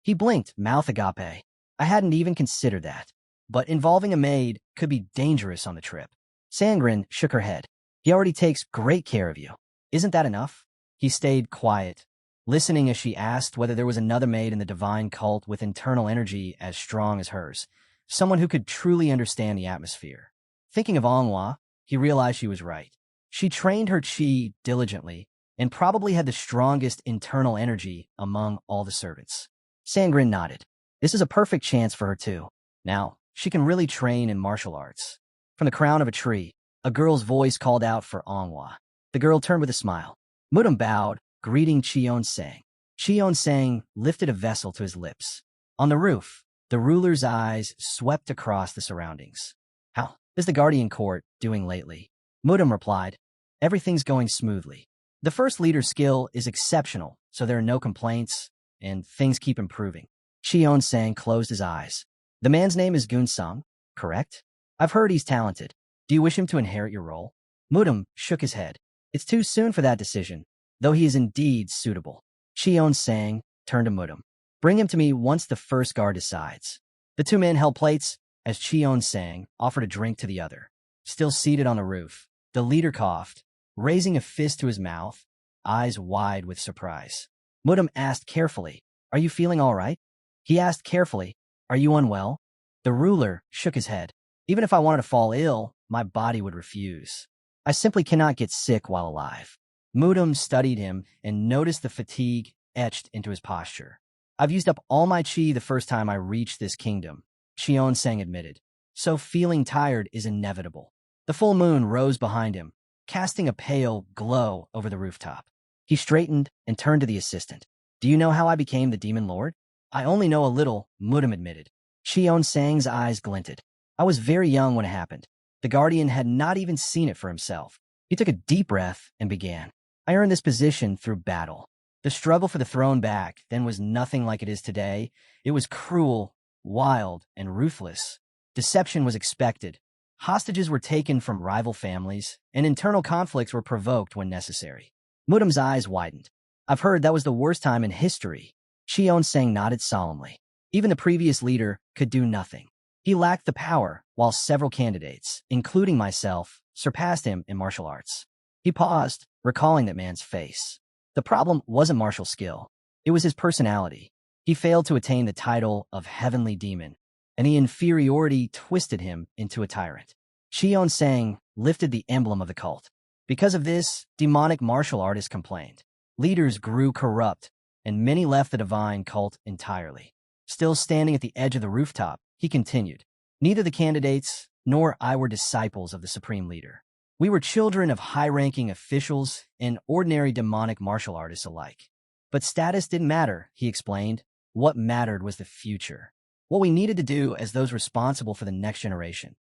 He blinked, mouth agape. I hadn't even considered that. But involving a maid could be dangerous on the trip. Sangrin shook her head. He already takes great care of you. Isn't that enough? He stayed quiet, listening as she asked whether there was another maid in the divine cult with internal energy as strong as hers, someone who could truly understand the atmosphere. Thinking of Manhwa, he realized she was right. She trained her chi diligently and probably had the strongest internal energy among all the servants. Sangrin nodded. This is a perfect chance for her too. Now, she can really train in martial arts. From the crown of a tree, a girl's voice called out for Manhwa. The girl turned with a smile. Mudam bowed, greeting Cheon-sang. Cheon-sang lifted a vessel to his lips. On the roof, the ruler's eyes swept across the surroundings. How is the Guardian Court doing lately? Mudam replied. Everything's going smoothly. The first leader's skill is exceptional, so there are no complaints, and things keep improving. Cheon-sang closed his eyes. The man's name is Gunsung, correct? I've heard he's talented. Do you wish him to inherit your role? Mudam shook his head. It's too soon for that decision, though he is indeed suitable. Cheon-sang turned to Mudam. Bring him to me once the first guard decides. The two men held plates as Cheon-sang offered a drink to the other. Still seated on the roof, the leader coughed, raising a fist to his mouth, eyes wide with surprise. Mudam asked carefully, Are you feeling all right? He asked carefully, Are you unwell? The ruler shook his head. Even if I wanted to fall ill, my body would refuse. I simply cannot get sick while alive. Mudam studied him and noticed the fatigue etched into his posture. I've used up all my chi the first time I reached this kingdom, Cheon-sang admitted. So feeling tired is inevitable. The full moon rose behind him, casting a pale glow over the rooftop. He straightened and turned to the assistant. Do you know how I became the Demon Lord? I only know a little, Mudam admitted. Cheon-sang's eyes glinted. I was very young when it happened. The Guardian had not even seen it for himself. He took a deep breath and began. I earned this position through battle. The struggle for the throne back then was nothing like it is today. It was cruel, wild, and ruthless. Deception was expected. Hostages were taken from rival families, and internal conflicts were provoked when necessary. Mudam's eyes widened. I've heard that was the worst time in history. Cheon-sang nodded solemnly. Even the previous leader could do nothing. He lacked the power, while several candidates, including myself, surpassed him in martial arts. He paused, recalling that man's face. The problem wasn't martial skill. It was his personality. He failed to attain the title of Heavenly Demon, and the inferiority twisted him into a tyrant. Cheon-sang lifted the emblem of the cult. Because of this, demonic martial artists complained. Leaders grew corrupt, and many left the divine cult entirely. Still standing at the edge of the rooftop, he continued. Neither the candidates nor I were disciples of the supreme leader. We were children of high-ranking officials and ordinary demonic martial artists alike. But status didn't matter, he explained. What mattered was the future. What we needed to do as those responsible for the next generation.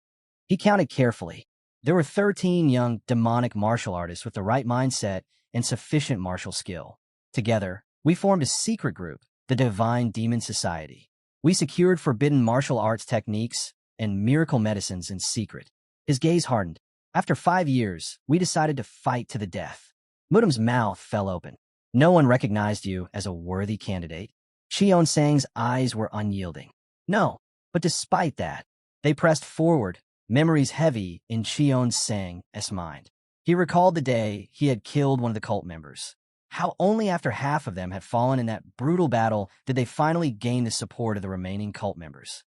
He counted carefully. There were 13 young demonic martial artists with the right mindset and sufficient martial skill. Together, we formed a secret group, the Divine Demon Society. We secured forbidden martial arts techniques and miracle medicines in secret. His gaze hardened. After 5 years, we decided to fight to the death. Mudam's mouth fell open. No one recognized you as a worthy candidate. Cheon-sang's eyes were unyielding. No, but despite that, they pressed forward, memories heavy in Cheon-sang's mind. He recalled the day he had killed one of the cult members. How only after half of them had fallen in that brutal battle did they finally gain the support of the remaining cult members.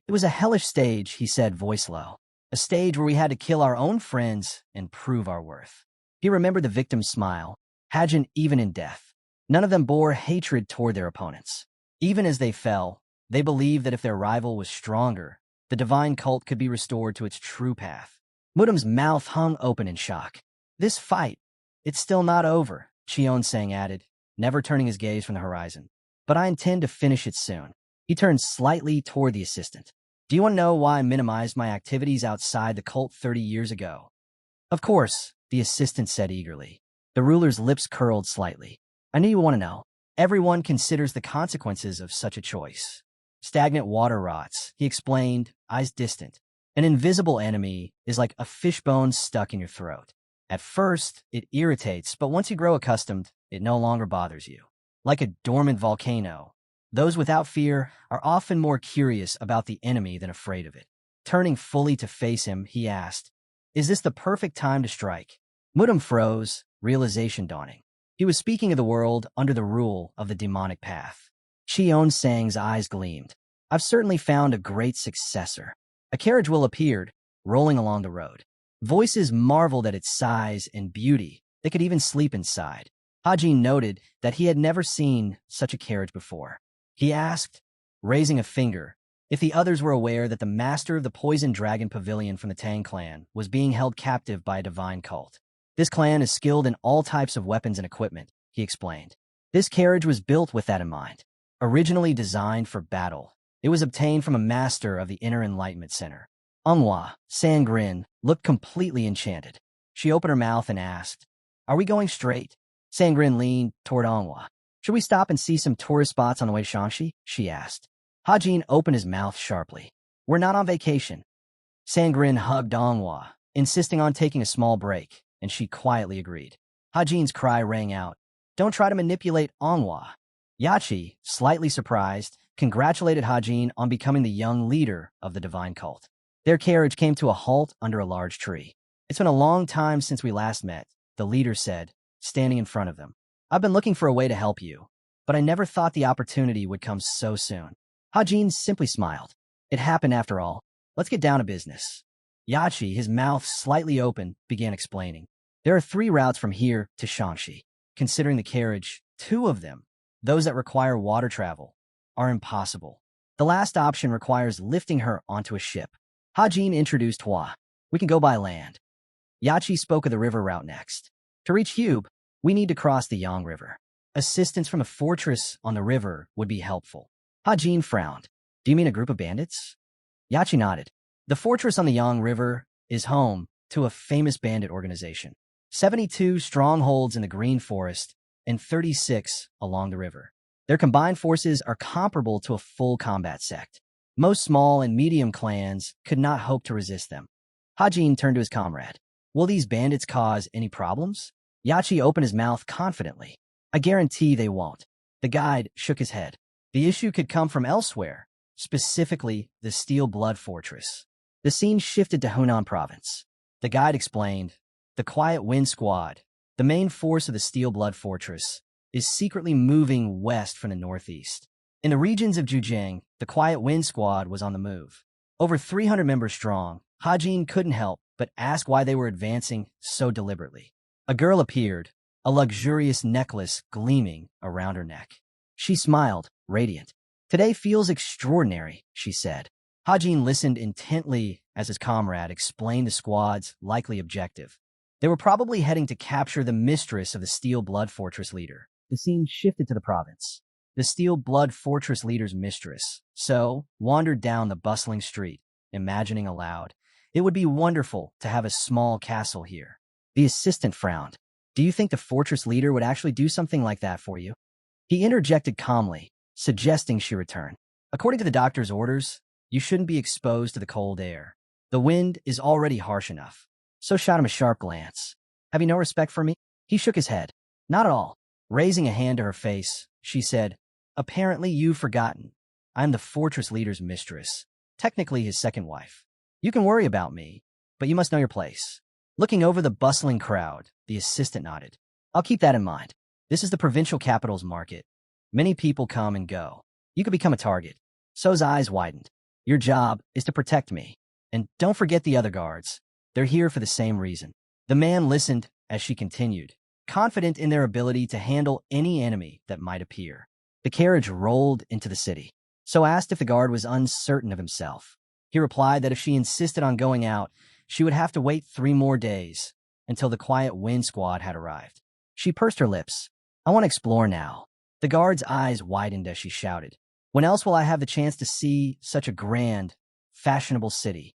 It was a hellish stage, he said, voice low. A stage where we had to kill our own friends and prove our worth. He remembered the victim's smile, pageant even in death. None of them bore hatred toward their opponents. Even as they fell, they believed that if their rival was stronger, the divine cult could be restored to its true path. Mudam's mouth hung open in shock. This fight, it's still not over, Cheon-sang added, never turning his gaze from the horizon. But I intend to finish it soon. He turned slightly toward the assistant. Do you want to know why I minimized my activities outside the cult 30 years ago? Of course, the assistant said eagerly. The ruler's lips curled slightly. I knew you want to know. Everyone considers the consequences of such a choice. Stagnant water rots, he explained, eyes distant. An invisible enemy is like a fishbone stuck in your throat. At first, it irritates, but once you grow accustomed, it no longer bothers you. Like a dormant volcano, those without fear are often more curious about the enemy than afraid of it. Turning fully to face him, he asked, Is this the perfect time to strike? Mudam froze, realization dawning. He was speaking of the world under the rule of the demonic path. Cheon Sang's eyes gleamed. I've certainly found a great successor. A carriage will appeared, rolling along the road. Voices marveled at its size and beauty. They could even sleep inside. Hajin noted that he had never seen such a carriage before. He asked, raising a finger, if the others were aware that the master of the Poison Dragon Pavilion from the Tang clan was being held captive by a divine cult. This clan is skilled in all types of weapons and equipment, he explained. This carriage was built with that in mind. Originally designed for battle, it was obtained from a master of the Inner Enlightenment Center. Manhwa, Sangrin, looked completely enchanted. She opened her mouth and asked, are we going straight? Sangrin leaned toward Manhwa. Should we stop and see some tourist spots on the way to Shanxi? She asked. Hajin opened his mouth sharply. We're not on vacation. Sangrin hugged Manhwa, insisting on taking a small break, and she quietly agreed. Hajin's cry rang out. Don't try to manipulate Manhwa. Yachi, slightly surprised, congratulated Hajin on becoming the young leader of the divine cult. Their carriage came to a halt under a large tree. It's been a long time since we last met, the leader said, standing in front of them. I've been looking for a way to help you, but I never thought the opportunity would come so soon. Hajin simply smiled. It happened after all. Let's get down to business. Yachi, his mouth slightly open, began explaining. There are 3 routes from here to Shanxi. Considering the carriage, 2 of them, those that require water travel, are impossible. The last option requires lifting her onto a ship. Hajin introduced Hua. We can go by land. Yachi spoke of the river route next. To reach Hube, we need to cross the Yang River. Assistance from a fortress on the river would be helpful. Hajin frowned. Do you mean a group of bandits? Yachi nodded. The fortress on the Yang River is home to a famous bandit organization. 72 strongholds in the Green Forest and 36 along the river. Their combined forces are comparable to a full combat sect. Most small and medium clans could not hope to resist them. Hajin turned to his comrade. Will these bandits cause any problems? Yachi opened his mouth confidently. I guarantee they won't. The guide shook his head. The issue could come from elsewhere, specifically the Steel Blood Fortress. The scene shifted to Hunan Province. The guide explained, the Quiet Wind Squad, the main force of the Steel Blood Fortress, is secretly moving west from the northeast. In the regions of Zhejiang, the Quiet Wind Squad was on the move. Over 300 members strong, Hajin couldn't help but ask why they were advancing so deliberately. A girl appeared, a luxurious necklace gleaming around her neck. She smiled, radiant. Today feels extraordinary, she said. Hajin listened intently as his comrade explained the squad's likely objective. They were probably heading to capture the mistress of the Steel Blood Fortress leader. The scene shifted to the province. The Steel Blood Fortress leader's mistress, so, wandered down the bustling street, imagining aloud, it would be wonderful to have a small castle here. The assistant frowned. Do you think the fortress leader would actually do something like that for you? He interjected calmly, suggesting she return. According to the doctor's orders, you shouldn't be exposed to the cold air. The wind is already harsh enough. So shot him a sharp glance. Have you no respect for me? He shook his head. Not at all. Raising a hand to her face, she said, apparently you've forgotten. I'm the fortress leader's mistress, technically his second wife. You can worry about me, but you must know your place. Looking over the bustling crowd, the assistant nodded. I'll keep that in mind. This is the provincial capital's market. Many people come and go. You could become a target. So's eyes widened. Your job is to protect me. And don't forget the other guards. They're here for the same reason. The man listened as she continued, confident in their ability to handle any enemy that might appear. The carriage rolled into the city. So asked if the guard was uncertain of himself. He replied that if she insisted on going out, she would have to wait 3 more days until the Quiet Wind Squad had arrived. She pursed her lips. I want to explore now. The guard's eyes widened as she shouted. When else will I have the chance to see such a grand, fashionable city?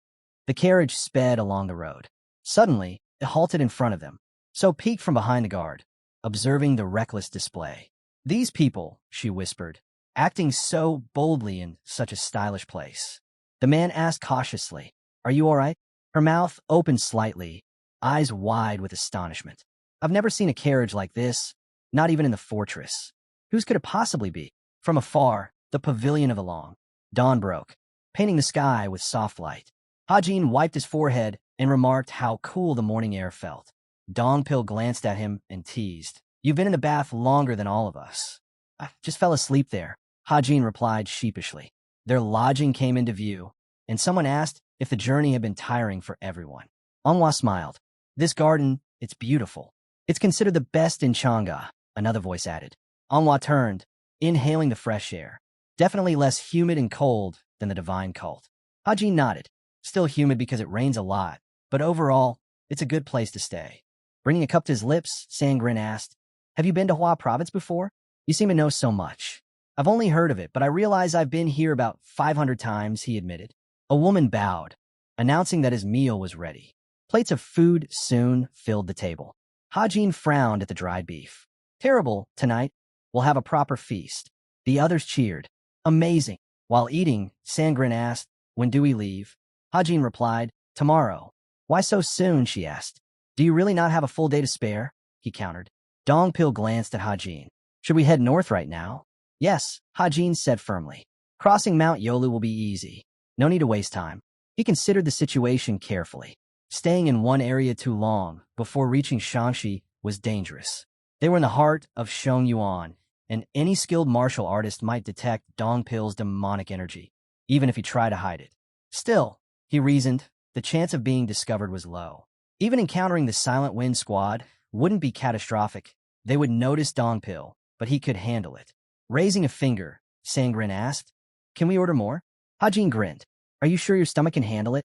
The carriage sped along the road. Suddenly, it halted in front of them. So peeked from behind the guard, observing the reckless display. These people, she whispered, acting so boldly in such a stylish place. The man asked cautiously, Are you all right? Her mouth opened slightly, eyes wide with astonishment. I've never seen a carriage like this, not even in the fortress. Whose could it possibly be? From afar, the pavilion of the long dawn broke, painting the sky with soft light. Hajin wiped his forehead and remarked how cool the morning air felt. Dongpil glanced at him and teased. You've been in the bath longer than all of us. I just fell asleep there, Hajin replied sheepishly. Their lodging came into view, and someone asked if the journey had been tiring for everyone. Manhwa smiled. This garden, it's beautiful. It's considered the best in Chang'e, another voice added. Manhwa turned, inhaling the fresh air. Definitely less humid and cold than the divine cult. Hajin nodded. Still humid because it rains a lot, but overall, it's a good place to stay. Bringing a cup to his lips, Sangrin asked, Have you been to Hua province before? You seem to know so much. I've only heard of it, but I realize I've been here about 500 times, he admitted. A woman bowed, announcing that his meal was ready. Plates of food soon filled the table. Hajin frowned at the dried beef. Terrible, tonight. We'll have a proper feast. The others cheered. Amazing. While eating, Sangrin asked, When do we leave? Hajin replied, Tomorrow. Why so soon, she asked. Do you really not have a full day to spare? He countered. Dongpil glanced at Hajin. Should we head north right now? Yes, Hajin said firmly. Crossing Mount Yolu will be easy. No need to waste time. He considered the situation carefully. Staying in one area too long before reaching Shanxi was dangerous. They were in the heart of Shongyuan, and any skilled martial artist might detect Dongpil's demonic energy, even if he tried to hide it. Still, he reasoned, the chance of being discovered was low. Even encountering the Silent Wind squad wouldn't be catastrophic. They would notice Dongpil, but he could handle it. Raising a finger, Sangrin asked, Can we order more? Hajin grinned. Are you sure your stomach can handle it?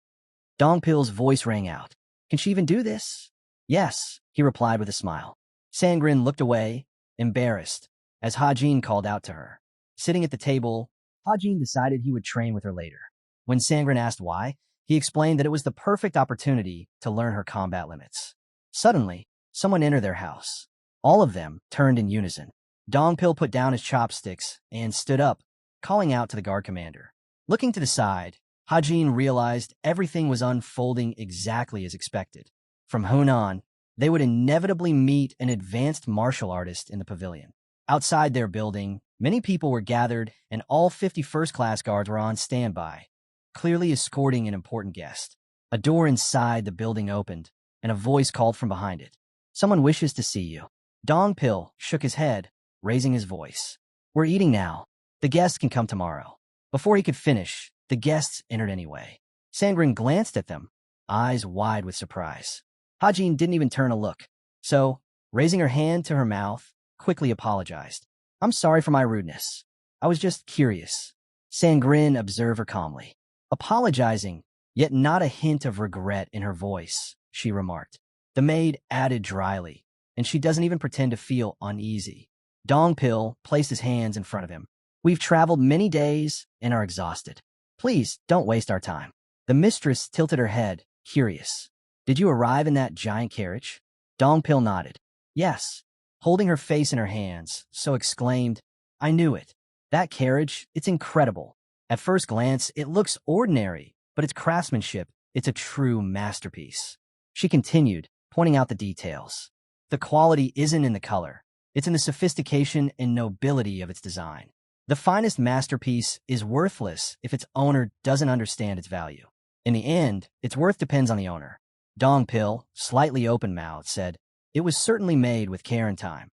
Dongpil's voice rang out. Can she even do this? Yes, he replied with a smile. Sangrin looked away, embarrassed, as Hajin called out to her. Sitting at the table, Hajin decided he would train with her later. When Sangrin asked why, he explained that it was the perfect opportunity to learn her combat limits. Suddenly, someone entered their house. All of them turned in unison. Dongpil put down his chopsticks and stood up, calling out to the guard commander. Looking to the side, Hajin realized everything was unfolding exactly as expected. From Hunan, they would inevitably meet an advanced martial artist in the pavilion. Outside their building, many people were gathered, and all 50 first-class guards were on standby, clearly escorting an important guest. A door inside the building opened, and a voice called from behind it. Someone wishes to see you. Dongpil shook his head, raising his voice. We're eating now. The guests can come tomorrow. Before he could finish, the guests entered anyway. Sangrin glanced at them, eyes wide with surprise. Hajin didn't even turn a look, so, raising her hand to her mouth, quickly apologized. I'm sorry for my rudeness. I was just curious. Sangrin observed her calmly. Apologizing, yet not a hint of regret in her voice, she remarked. The maid added dryly, and she doesn't even pretend to feel uneasy. Dongpil placed his hands in front of him. We've traveled many days and are exhausted. Please, don't waste our time. The mistress tilted her head, curious. Did you arrive in that giant carriage? Dongpil nodded. Yes. Holding her face in her hands, so exclaimed, I knew it. That carriage, it's incredible. At first glance, it looks ordinary, but its craftsmanship, it's a true masterpiece. She continued, pointing out the details. The quality isn't in the color. It's in the sophistication and nobility of its design. The finest masterpiece is worthless if its owner doesn't understand its value. In the end, its worth depends on the owner. Dongpil, slightly open-mouthed, said, It was certainly made with care and time.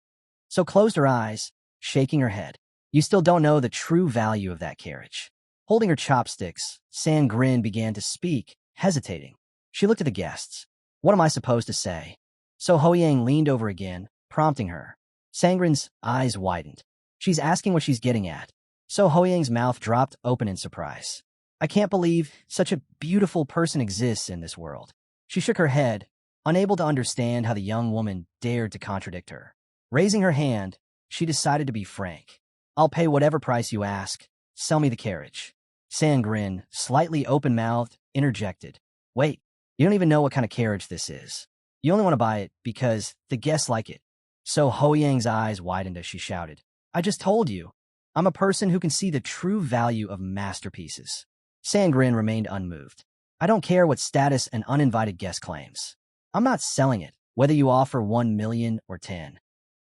So closed her eyes, shaking her head. You still don't know the true value of that carriage. Holding her chopsticks, Sangrin began to speak, hesitating. She looked at the guests. What am I supposed to say? So Hoyang leaned over again, prompting her. Sangrin's eyes widened. She's asking what she's getting at. So Hoyang's mouth dropped open in surprise. I can't believe such a beautiful person exists in this world. She shook her head, unable to understand how the young woman dared to contradict her. Raising her hand, she decided to be frank. I'll pay whatever price you ask. Sell me the carriage. Sangrin, slightly open-mouthed, interjected. Wait, you don't even know what kind of carriage this is. You only want to buy it because the guests like it. So Hoyang's eyes widened as she shouted. I just told you. I'm a person who can see the true value of masterpieces. Sangrin remained unmoved. I don't care what status an uninvited guest claims. I'm not selling it, whether you offer 1 million or 10.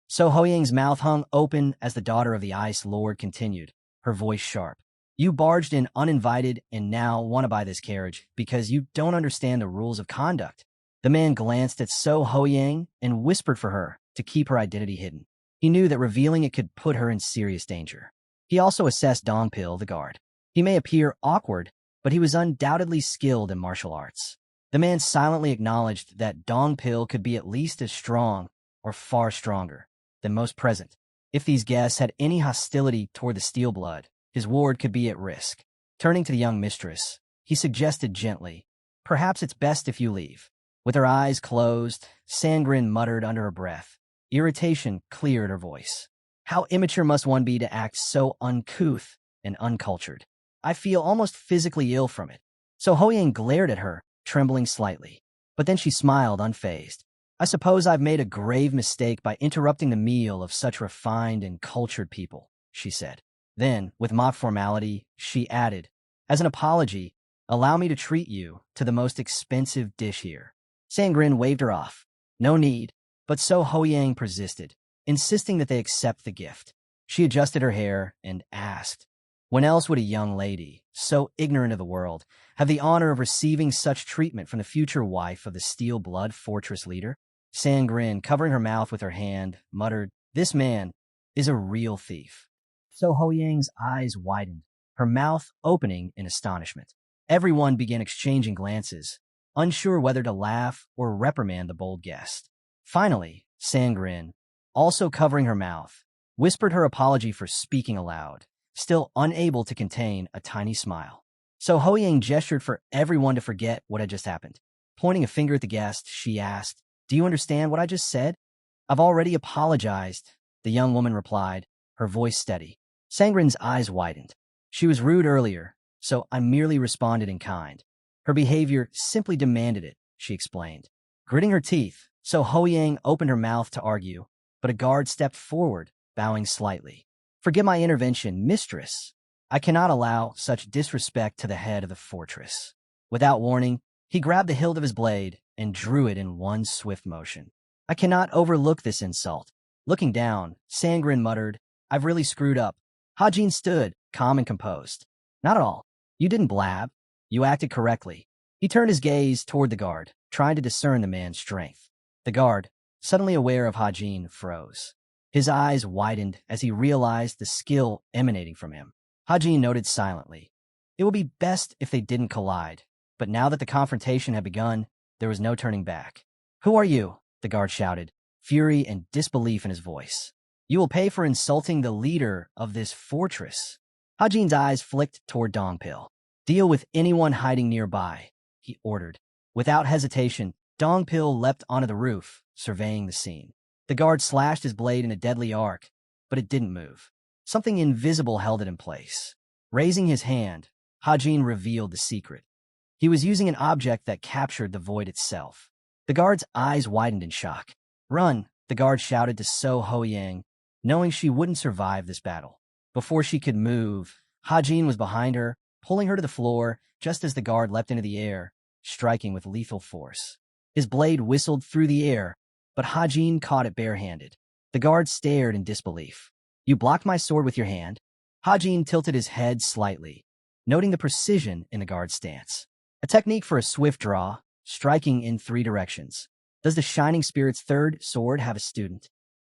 So Hoyang's mouth hung open as the daughter of the Ice Lord continued, her voice sharp. You barged in uninvited and now want to buy this carriage because you don't understand the rules of conduct. The man glanced at So Hoyang and whispered for her. to keep her identity hidden. He knew that revealing it could put her in serious danger. He also assessed Dongpil, the guard. He may appear awkward, but he was undoubtedly skilled in martial arts. The man silently acknowledged that Dongpil could be at least as strong, or far stronger, than most present. If these guests had any hostility toward the Steel Blood, his ward could be at risk. Turning to the young mistress, he suggested gently, "Perhaps it's best if you leave." With her eyes closed, Sangrin muttered under her breath. Irritation cleared her voice. How immature must one be to act so uncouth and uncultured? I feel almost physically ill from it. So Hoyang glared at her, trembling slightly. But then she smiled, unfazed. I suppose I've made a grave mistake by interrupting the meal of such refined and cultured people, she said. Then, with mock formality, she added, as an apology, allow me to treat you to the most expensive dish here. Sangrin waved her off. No need, but so Hoyang persisted, insisting that they accept the gift. She adjusted her hair and asked, when else would a young lady, so ignorant of the world, have the honor of receiving such treatment from the future wife of the Steel Blood Fortress leader? Sangrin, covering her mouth with her hand, muttered, this man is a real thief. So Hoyang's eyes widened, her mouth opening in astonishment. Everyone began exchanging glances, unsure whether to laugh or reprimand the bold guest. Finally, Sangrin, also covering her mouth, whispered her apology for speaking aloud, still unable to contain a tiny smile. So Hoyang gestured for everyone to forget what had just happened. Pointing a finger at the guest, she asked, do you understand what I just said? I've already apologized, the young woman replied, her voice steady. Sangrin's eyes widened. She was rude earlier, so I merely responded in kind. Her behavior simply demanded it, she explained. Gritting her teeth, so Hoyang opened her mouth to argue, but a guard stepped forward, bowing slightly. Forgive my intervention, mistress. I cannot allow such disrespect to the head of the fortress. Without warning, he grabbed the hilt of his blade and drew it in one swift motion. I cannot overlook this insult. Looking down, Sangrin muttered, I've really screwed up. Hajin stood, calm and composed. Not at all. You didn't blab. You acted correctly. He turned his gaze toward the guard, trying to discern the man's strength. The guard, suddenly aware of Hajin, froze. His eyes widened as he realized the skill emanating from him. Hajin noted silently. It would be best if they didn't collide, but now that the confrontation had begun, there was no turning back. Who are you? The guard shouted, fury and disbelief in his voice. You will pay for insulting the leader of this fortress. Hajin's eyes flicked toward Dongpil. Deal with anyone hiding nearby, he ordered. Without hesitation, Dongpil leapt onto the roof, surveying the scene. The guard slashed his blade in a deadly arc, but it didn't move. Something invisible held it in place. Raising his hand, Hajin revealed the secret. He was using an object that captured the void itself. The guard's eyes widened in shock. Run, the guard shouted to So Hoyang, knowing she wouldn't survive this battle. Before she could move, Hajin was behind her, pulling her to the floor just as the guard leapt into the air, striking with lethal force. His blade whistled through the air, but Hajin caught it barehanded. The guard stared in disbelief. You blocked my sword with your hand? Hajin tilted his head slightly, noting the precision in the guard's stance. A technique for a swift draw, striking in 3 directions. Does the Shining Spirit's third sword have a student?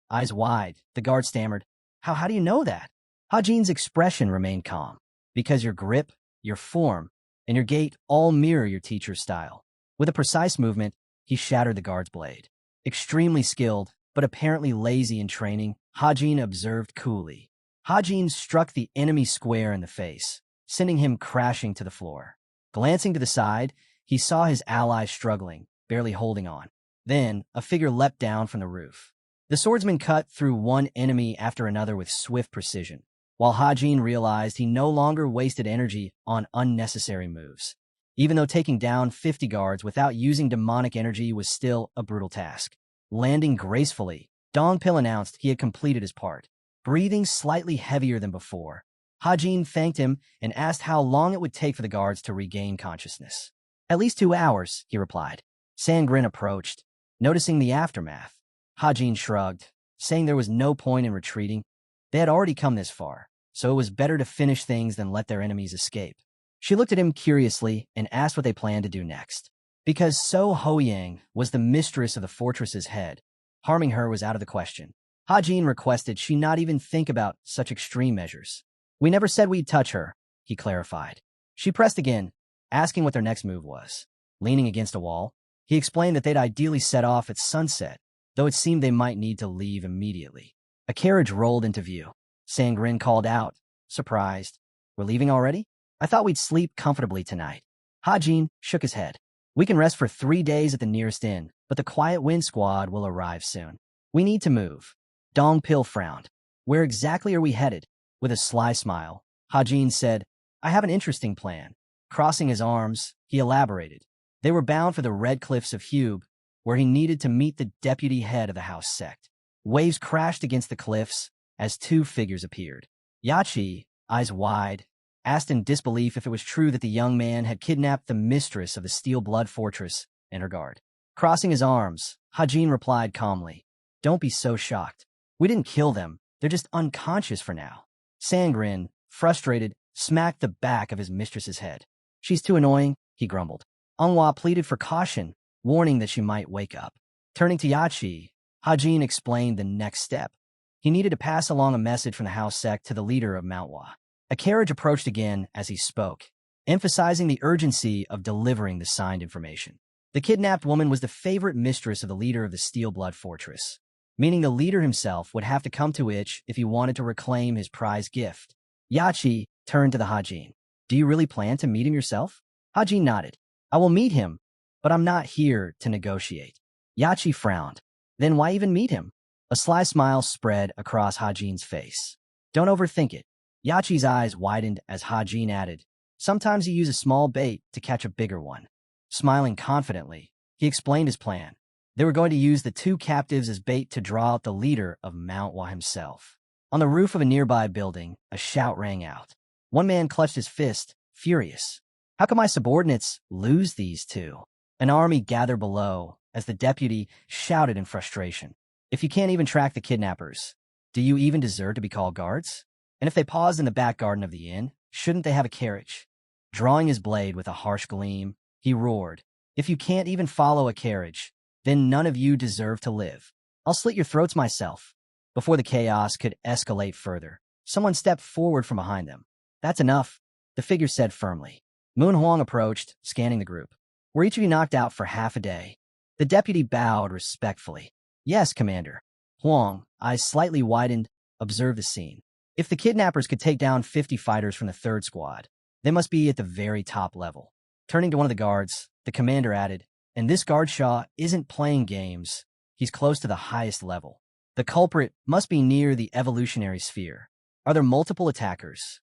Eyes wide, the guard stammered. How do you know that? Hajin's expression remained calm. Because your grip, your form, and your gait all mirror your teacher's style. With a precise movement, he shattered the guard's blade. Extremely skilled, but apparently lazy in training, Hajin observed coolly. Hajin struck the enemy square in the face, sending him crashing to the floor. Glancing to the side, he saw his ally struggling, barely holding on. Then, a figure leapt down from the roof. The swordsman cut through one enemy after another with swift precision, while Hajin realized he no longer wasted energy on unnecessary moves. Even though taking down 50 guards without using demonic energy was still a brutal task. Landing gracefully, Dongpil announced he had completed his part. Breathing slightly heavier than before, Hajin thanked him and asked how long it would take for the guards to regain consciousness. At least 2 hours, he replied. Sangrin approached, noticing the aftermath. Hajin shrugged, saying there was no point in retreating. They had already come this far, so it was better to finish things than let their enemies escape. She looked at him curiously and asked what they planned to do next. Because So Hoyang was the mistress of the fortress's head, Harming her was out of the question. Hajin requested she not even think about such extreme measures. We never said we'd touch her, he clarified. She pressed again, asking what their next move was. Leaning against a wall, he explained that they'd ideally set off at sunset, though it seemed they might need to leave immediately. A carriage rolled into view. Sangrin called out, surprised. We're leaving already? I thought we'd sleep comfortably tonight. Hajin shook his head. We can rest for 3 days at the nearest inn, but the Quiet Wind Squad will arrive soon. We need to move. Dong Pil frowned. Where exactly are we headed? With a sly smile, Hajin said, I have an interesting plan. Crossing his arms, he elaborated. They were bound for the Red Cliffs of Hube, where he needed to meet the deputy head of the house sect. Waves crashed against the cliffs as 2 figures appeared. Yachi, eyes wide, asked in disbelief if it was true that the young man had kidnapped the mistress of the Steel Blood Fortress and her guard. Crossing his arms, Hajin replied calmly, Don't be so shocked. We didn't kill them. They're just unconscious for now. Sangrin, frustrated, smacked the back of his mistress's head. She's too annoying, he grumbled. Manhwa pleaded for caution, warning that she might wake up. Turning to Yachi, Hajin explained the next step. He needed to pass along a message from the house sect to the leader of Manhwa. A carriage approached again as he spoke, emphasizing the urgency of delivering the signed information. The kidnapped woman was the favorite mistress of the leader of the Steel Blood Fortress, meaning the leader himself would have to come to Ich if he wanted to reclaim his prize gift. Yachi turned to the Hajin. Do you really plan to meet him yourself? Hajin nodded. I will meet him, but I'm not here to negotiate. Yachi frowned. Then why even meet him? A sly smile spread across Hajin's face. Don't overthink it. Yachi's eyes widened as Hajin added, Sometimes you use a small bait to catch a bigger one. Smiling confidently, he explained his plan. They were going to use the 2 captives as bait to draw out the leader of Manhwa himself. On the roof of a nearby building, a shout rang out. One man clutched his fist, furious. How can my subordinates lose these 2? An army gathered below as the deputy shouted in frustration. If you can't even track the kidnappers, do you even deserve to be called guards? And if they paused in the back garden of the inn, shouldn't they have a carriage? Drawing his blade with a harsh gleam, he roared, If you can't even follow a carriage, then none of you deserve to live. I'll slit your throats myself. Before the chaos could escalate further, someone stepped forward from behind them. That's enough, the figure said firmly. Moon Huang approached, scanning the group. Were each of you knocked out for half a day? The deputy bowed respectfully. Yes, Commander. Huang, eyes slightly widened, observed the scene. If the kidnappers could take down 50 fighters from the 3rd squad, they must be at the very top level. Turning to one of the guards, the commander added, And this guard Shaw isn't playing games. He's close to the highest level. The culprit must be near the evolutionary sphere. Are there multiple attackers?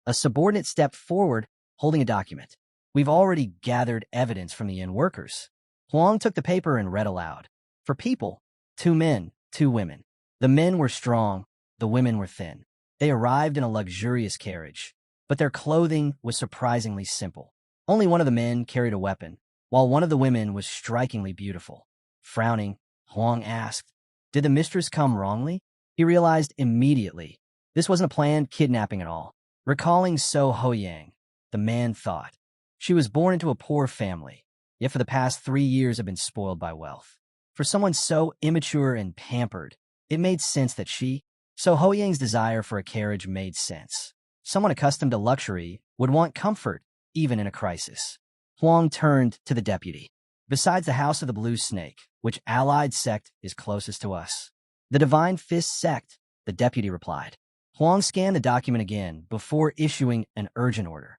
A subordinate stepped forward, holding a document. We've already gathered evidence from the inn workers. Huang took the paper and read aloud. For people, 2 men, 2 women. The men were strong, the women were thin. They arrived in a luxurious carriage, but their clothing was surprisingly simple. Only one of the men carried a weapon, while one of the women was strikingly beautiful. Frowning, Huang asked, Did the mistress come wrongly? He realized immediately this wasn't a planned kidnapping at all. Recalling So Hoyang, the man thought, She was born into a poor family, yet for the past 3 years have been spoiled by wealth. For someone so immature and pampered, it made sense that So Hoyang's desire for a carriage made sense. Someone accustomed to luxury would want comfort, even in a crisis. Huang turned to the deputy. Besides the House of the Blue Snake, which allied sect is closest to us? The Divine Fist sect, the deputy replied. Huang scanned the document again before issuing an urgent order.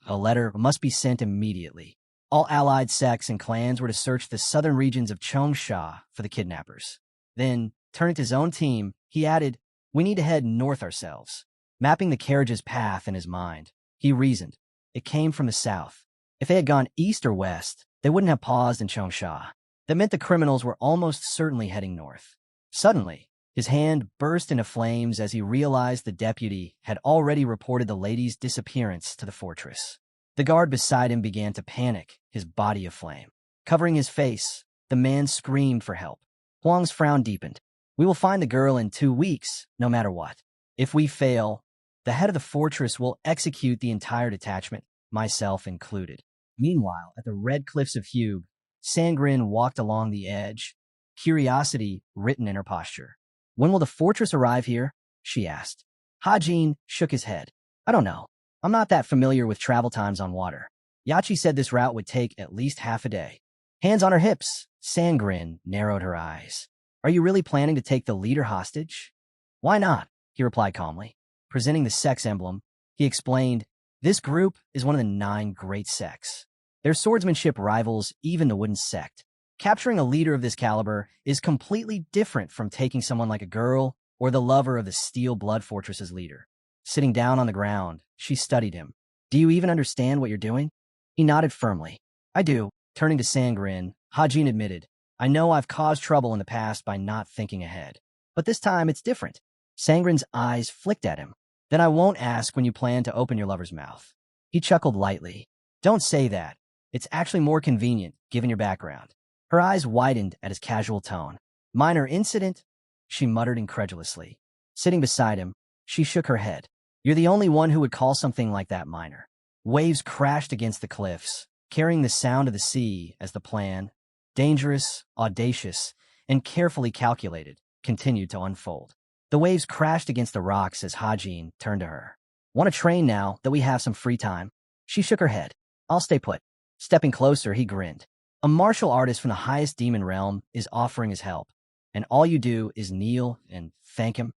A letter must be sent immediately. All allied sects and clans were to search the southern regions of Chongsha for the kidnappers. Then, turning to his own team, he added, We need to head north ourselves. Mapping the carriage's path in his mind, he reasoned. It came from the south. If they had gone east or west, they wouldn't have paused in Chongsha. That meant the criminals were almost certainly heading north. Suddenly, his hand burst into flames as he realized the deputy had already reported the lady's disappearance to the fortress. The guard beside him began to panic, his body aflame. Covering his face, the man screamed for help. Huang's frown deepened. We will find the girl in 2 weeks, no matter what. If we fail, the head of the fortress will execute the entire detachment, myself included. Meanwhile, at the Red Cliffs of Hube, Sangrin walked along the edge, curiosity written in her posture. When will the fortress arrive here? She asked. Hajin shook his head. I don't know. I'm not that familiar with travel times on water. Yachi said this route would take at least half a day. Hands on her hips, Sangrin narrowed her eyes. Are you really planning to take the leader hostage? Why not? He replied calmly. Presenting the sex emblem, he explained, this group is one of the 9 great sects. Their swordsmanship rivals even the wooden sect. Capturing a leader of this caliber is completely different from taking someone like a girl or the lover of the Steel Blood Fortress's leader. Sitting down on the ground, she studied him. Do you even understand what you're doing? He nodded firmly. I do. Turning to Sangrin, Hajin admitted, I know I've caused trouble in the past by not thinking ahead. But this time it's different. Sangrin's eyes flicked at him. Then I won't ask when you plan to open your lover's mouth. He chuckled lightly. Don't say that. It's actually more convenient, given your background. Her eyes widened at his casual tone. Minor incident? She muttered incredulously. Sitting beside him, she shook her head. You're the only one who would call something like that minor. Waves crashed against the cliffs, carrying the sound of the sea as the plan, dangerous, audacious, and carefully calculated, continued to unfold. The waves crashed against the rocks as Hajin turned to her. Want to train now that we have some free time? She shook her head. I'll stay put. Stepping closer, he grinned. A martial artist from the highest demon realm is offering his help, and all you do is kneel and thank him?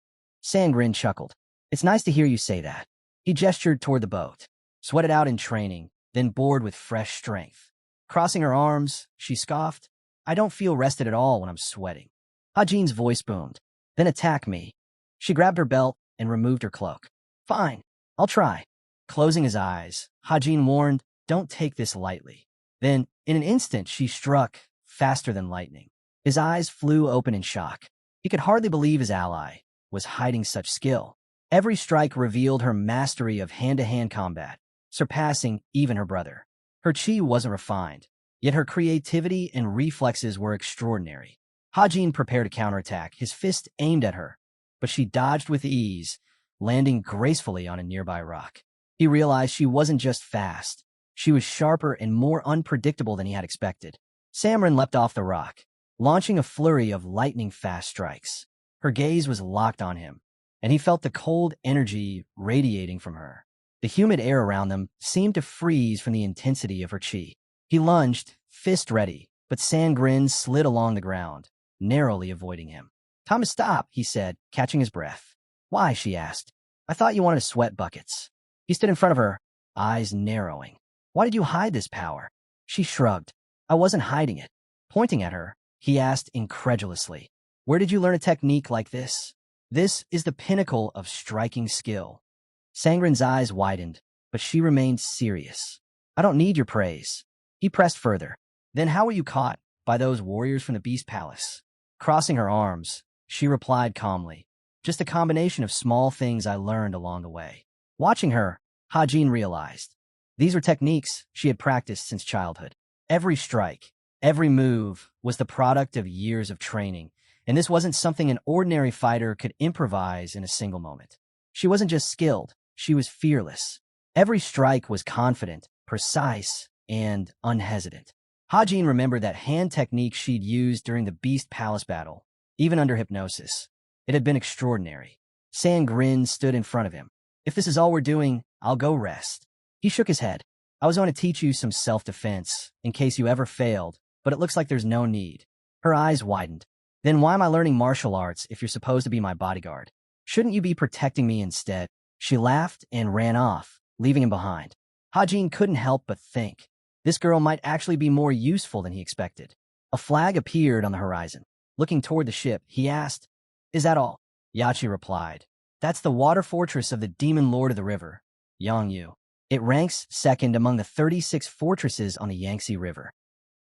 Sangrin chuckled. It's nice to hear you say that. He gestured toward the boat. Sweated out in training, then bored with fresh strength. Crossing her arms, she scoffed. I don't feel rested at all when I'm sweating. Hajin's voice boomed. Then attack me. She grabbed her belt and removed her cloak. Fine, I'll try. Closing his eyes, Hajin warned, don't take this lightly. Then, in an instant, she struck, faster than lightning. His eyes flew open in shock. He could hardly believe his ally was hiding such skill. Every strike revealed her mastery of hand-to-hand combat, surpassing even her brother. Her chi wasn't refined, yet her creativity and reflexes were extraordinary. Hajin prepared a counterattack, his fist aimed at her, but she dodged with ease, landing gracefully on a nearby rock. He realized she wasn't just fast. She was sharper and more unpredictable than he had expected. Samrin leapt off the rock, launching a flurry of lightning-fast strikes. Her gaze was locked on him, and he felt the cold energy radiating from her. The humid air around them seemed to freeze from the intensity of her chi. He lunged, fist ready, but Sangrin slid along the ground, narrowly avoiding him. Time to stop, he said, catching his breath. Why, she asked. I thought you wanted to sweat buckets. He stood in front of her, eyes narrowing. Why did you hide this power? She shrugged. I wasn't hiding it. Pointing at her, he asked incredulously. Where did you learn a technique like this? This is the pinnacle of striking skill. Sangrin's eyes widened, but she remained serious. I don't need your praise. He pressed further. Then how were you caught by those warriors from the Beast Palace? Crossing her arms, she replied calmly. Just a combination of small things I learned along the way. Watching her, Hajin realized. These were techniques she had practiced since childhood. Every strike, every move was the product of years of training, and this wasn't something an ordinary fighter could improvise in a single moment. She wasn't just skilled, she was fearless. Every strike was confident, precise, and unhesitant. Hajin remembered that hand technique she'd used during the Beast Palace battle, even under hypnosis. It had been extraordinary. Sangrin stood in front of him. If this is all we're doing, I'll go rest. He shook his head. I was going to teach you some self-defense, in case you ever failed, but it looks like there's no need. Her eyes widened. Then why am I learning martial arts if you're supposed to be my bodyguard? Shouldn't you be protecting me instead? She laughed and ran off, leaving him behind. Hajin couldn't help but think. This girl might actually be more useful than he expected. A flag appeared on the horizon. Looking toward the ship, he asked, Is that all? Yachi replied, That's the water fortress of the demon lord of the river, Yangyu. It ranks second among the 36 fortresses on the Yangtze River.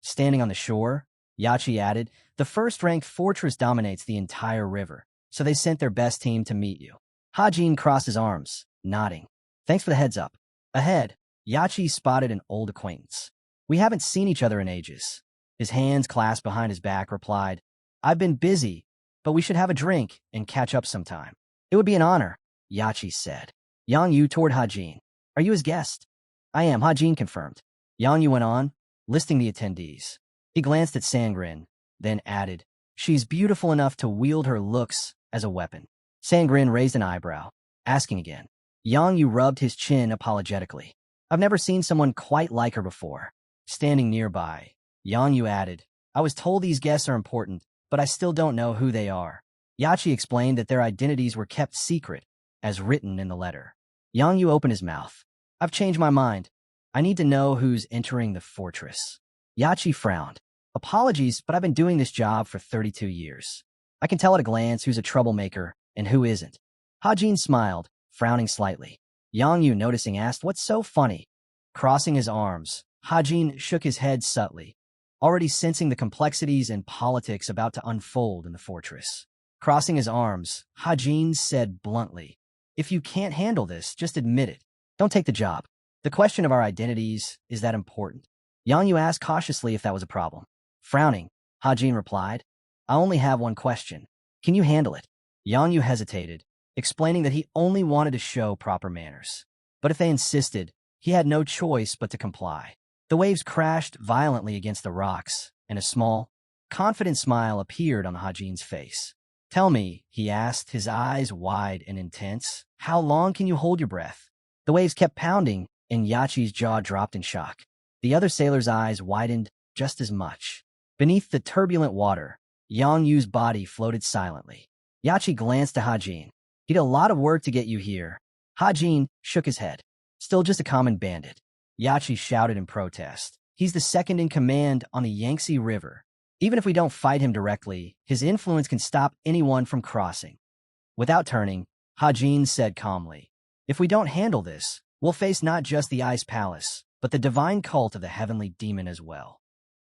Standing on the shore, Yachi added, The first-ranked fortress dominates the entire river, so they sent their best team to meet you. Hajin crossed his arms, nodding. Thanks for the heads up. Ahead, Yachi spotted an old acquaintance. We haven't seen each other in ages. His hands clasped behind his back replied, I've been busy, but we should have a drink and catch up sometime. It would be an honor, Yachi said. Yang Yu toward Hajin. Are you his guest? I am, Hajin confirmed. Yang Yu went on, listing the attendees. He glanced at Sangrin, then added, She's beautiful enough to wield her looks as a weapon. Sangrin raised an eyebrow, asking again. Yang Yu rubbed his chin apologetically. I've never seen someone quite like her before. Standing nearby, Yang Yu added, I was told these guests are important, but I still don't know who they are. Yachi explained that their identities were kept secret, as written in the letter. Yang Yu opened his mouth. I've changed my mind. I need to know who's entering the fortress. Yachi frowned. Apologies, but I've been doing this job for 32 years. I can tell at a glance who's a troublemaker and who isn't. Hajin smiled, frowning slightly. Yang Yu, noticing, asked, What's so funny? Crossing his arms, Hajin shook his head subtly, already sensing the complexities and politics about to unfold in the fortress. Crossing his arms, Hajin said bluntly, If you can't handle this, just admit it. Don't take the job. The question of our identities, is that important? Yang Yu asked cautiously if that was a problem. Frowning, Hajin replied, I only have one question. Can you handle it? Yang Yu hesitated, explaining that he only wanted to show proper manners. But if they insisted, he had no choice but to comply. The waves crashed violently against the rocks, and a small, confident smile appeared on Hajin's face. Tell me, he asked, his eyes wide and intense, how long can you hold your breath? The waves kept pounding, and Yachi's jaw dropped in shock. The other sailor's eyes widened just as much. Beneath the turbulent water, Yang Yu's body floated silently. Yachi glanced to Hajin. He did a lot of work to get you here. Hajin shook his head. Still just a common bandit. Yachi shouted in protest. He's the second in command on the Yangtze River. Even if we don't fight him directly, his influence can stop anyone from crossing. Without turning, Hajin said calmly, If we don't handle this, we'll face not just the Ice Palace, but the divine cult of the heavenly demon as well.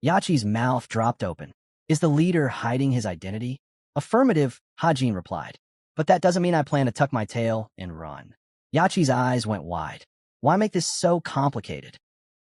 Yachi's mouth dropped open. Is the leader hiding his identity? Affirmative, Hajin replied. But that doesn't mean I plan to tuck my tail and run. Yachi's eyes went wide. Why make this so complicated?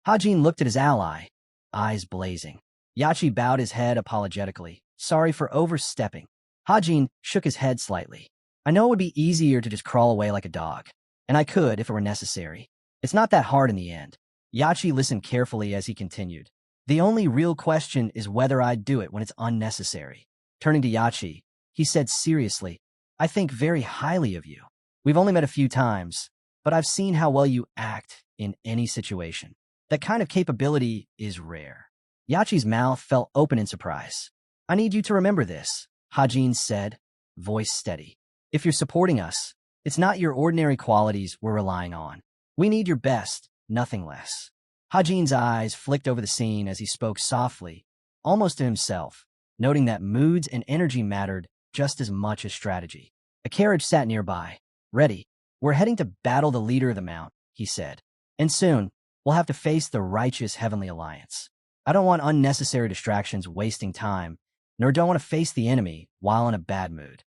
Hajin looked at his ally, eyes blazing. Yachi bowed his head apologetically, sorry for overstepping. Hajin shook his head slightly. I know it would be easier to just crawl away like a dog, and I could if it were necessary. It's not that hard in the end. Yachi listened carefully as he continued. The only real question is whether I'd do it when it's unnecessary. Turning to Yachi, he said seriously, I think very highly of you. We've only met a few times, but I've seen how well you act in any situation. That kind of capability is rare. Yachi's mouth fell open in surprise. I need you to remember this, Hajin said, voice steady. If you're supporting us, it's not your ordinary qualities we're relying on. We need your best, nothing less. Hajin's eyes flicked over the scene as he spoke softly, almost to himself, noting that moods and energy mattered just as much as strategy. A carriage sat nearby. Ready. We're heading to battle the leader of the Mount, he said. And soon, we'll have to face the righteous Heavenly Alliance. I don't want unnecessary distractions wasting time, nor do I want to face the enemy while in a bad mood.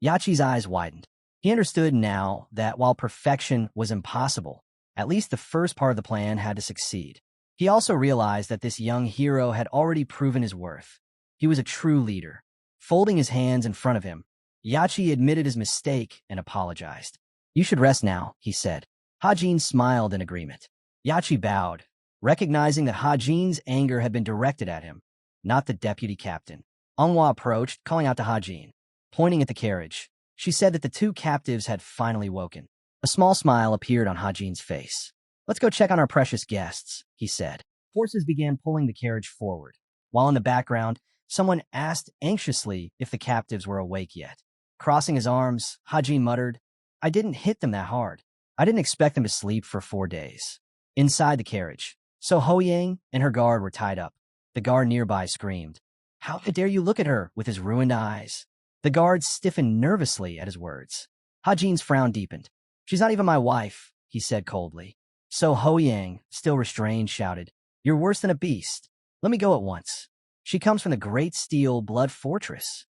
Yachi's eyes widened. He understood now that while perfection was impossible, at least the first part of the plan had to succeed. He also realized that this young hero had already proven his worth. He was a true leader. Folding his hands in front of him, Yachi admitted his mistake and apologized. You should rest now, he said. Hajin smiled in agreement. Yachi bowed, recognizing that Hajin's anger had been directed at him, not the deputy captain. Manhwa approached, calling out to Hajin. Pointing at the carriage, she said that the two captives had finally woken. A small smile appeared on Hajin's face. Let's go check on our precious guests, he said. Horses began pulling the carriage forward, while in the background, someone asked anxiously if the captives were awake yet. Crossing his arms, Hajin muttered, I didn't hit them that hard. I didn't expect them to sleep for 4 days. Inside the carriage, So Ho-Yang and her guard were tied up. The guard nearby screamed, How dare you look at her with his ruined eyes? The guard stiffened nervously at his words. Hajin's frown deepened. She's not even my wife, he said coldly. So Ho-Yang, still restrained, shouted, You're worse than a beast. Let me go at once. She comes from the Great Steel Blood Fortress.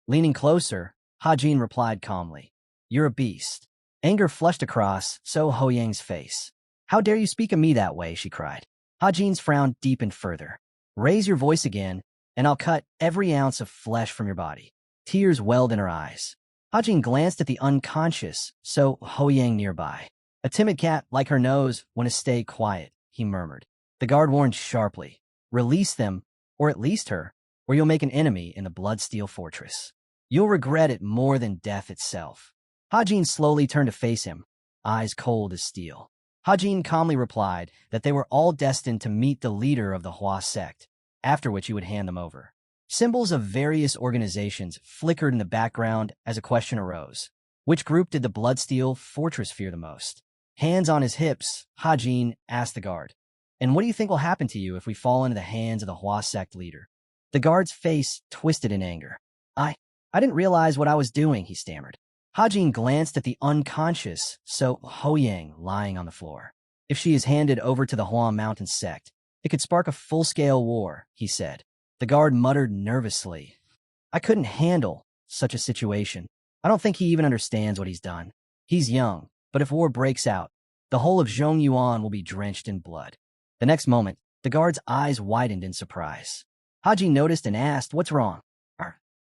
Leaning closer, Hajin replied calmly, You're a beast. Anger flushed across So Ho-Yang's face. How dare you speak of me that way, she cried. Hajin's frown deepened further. Raise your voice again, and I'll cut every ounce of flesh from your body. Tears welled in her eyes. Hajin glanced at the unconscious So Ho-Yang nearby. A timid cat like her knows when to stay quiet, he murmured. The guard warned sharply. Release them, or at least her, or you'll make an enemy in the Bloodsteel Fortress. You'll regret it more than death itself. Hajin slowly turned to face him, eyes cold as steel. Hajin calmly replied that they were all destined to meet the leader of the Hua sect, after which he would hand them over. Symbols of various organizations flickered in the background as a question arose. Which group did the Bloodsteel Fortress fear the most? Hands on his hips, Hajin asked the guard. And what do you think will happen to you if we fall into the hands of the Hua sect leader? The guard's face twisted in anger. I didn't realize what I was doing, he stammered. Hajin glanced at the unconscious So Hoyang lying on the floor. If she is handed over to the Hua Mountain sect, it could spark a full-scale war, he said. The guard muttered nervously. I couldn't handle such a situation. I don't think he even understands what he's done. He's young, but if war breaks out, the whole of Zhongyuan will be drenched in blood. The next moment, the guard's eyes widened in surprise. Hajin noticed and asked, what's wrong?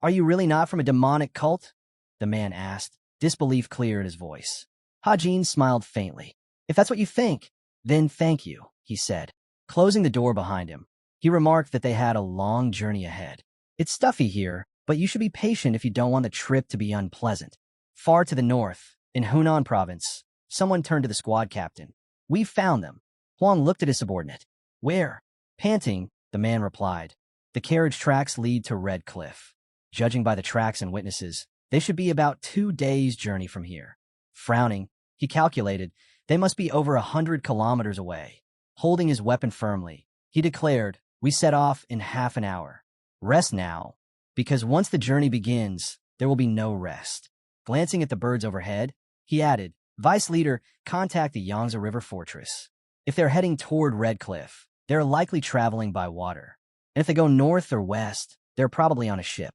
Are you really not from a demonic cult? The man asked, disbelief clear in his voice. Hajin smiled faintly. If that's what you think, then thank you, he said. Closing the door behind him, he remarked that they had a long journey ahead. It's stuffy here, but you should be patient if you don't want the trip to be unpleasant. Far to the north, in Hunan province, someone turned to the squad captain. We've found them. Huang looked at his subordinate. Where? Panting, the man replied. The carriage tracks lead to Red Cliff. Judging by the tracks and witnesses, they should be about 2 days' journey from here. Frowning, he calculated they must be over 100 kilometers away. Holding his weapon firmly, he declared, we set off in half an hour. Rest now, because once the journey begins, there will be no rest. Glancing at the birds overhead, he added, Vice Leader, contact the Yangtze River Fortress. If they're heading toward Red Cliff, they're likely traveling by water. And if they go north or west, they're probably on a ship.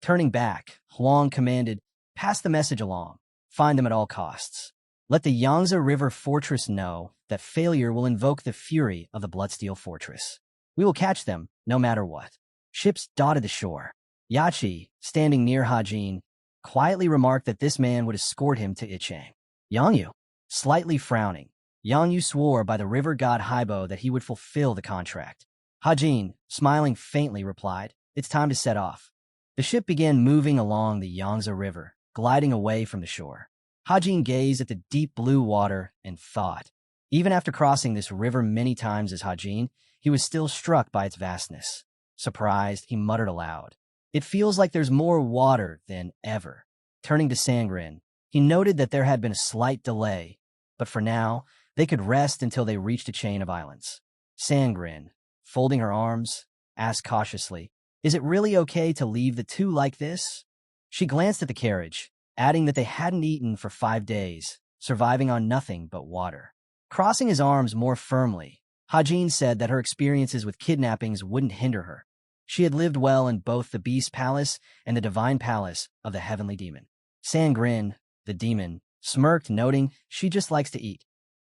Turning back, Huang commanded, pass the message along. Find them at all costs. Let the Yangtze River Fortress know that failure will invoke the fury of the Bloodsteel Fortress. We will catch them, no matter what. Ships dotted the shore. Yachi, standing near Hajin, quietly remarked that this man would escort him to Ichang. Yangyu, slightly frowning, Yangyu swore by the river god Haibo that he would fulfill the contract. Hajin, smiling faintly, replied, it's time to set off. The ship began moving along the Yangtze River, gliding away from the shore. Hajin gazed at the deep blue water and thought. Even after crossing this river many times as Hajin, he was still struck by its vastness. Surprised, he muttered aloud. It feels like there's more water than ever. Turning to Sangrin, he noted that there had been a slight delay, but for now, they could rest until they reached a chain of islands. Sangrin, folding her arms, asked cautiously, is it really okay to leave the two like this? She glanced at the carriage, adding that they hadn't eaten for 5 days, surviving on nothing but water. Crossing his arms more firmly, Hajin said that her experiences with kidnappings wouldn't hinder her. She had lived well in both the Beast Palace and the Divine Palace of the Heavenly Demon. Sangrin, the demon, smirked, noting she just likes to eat.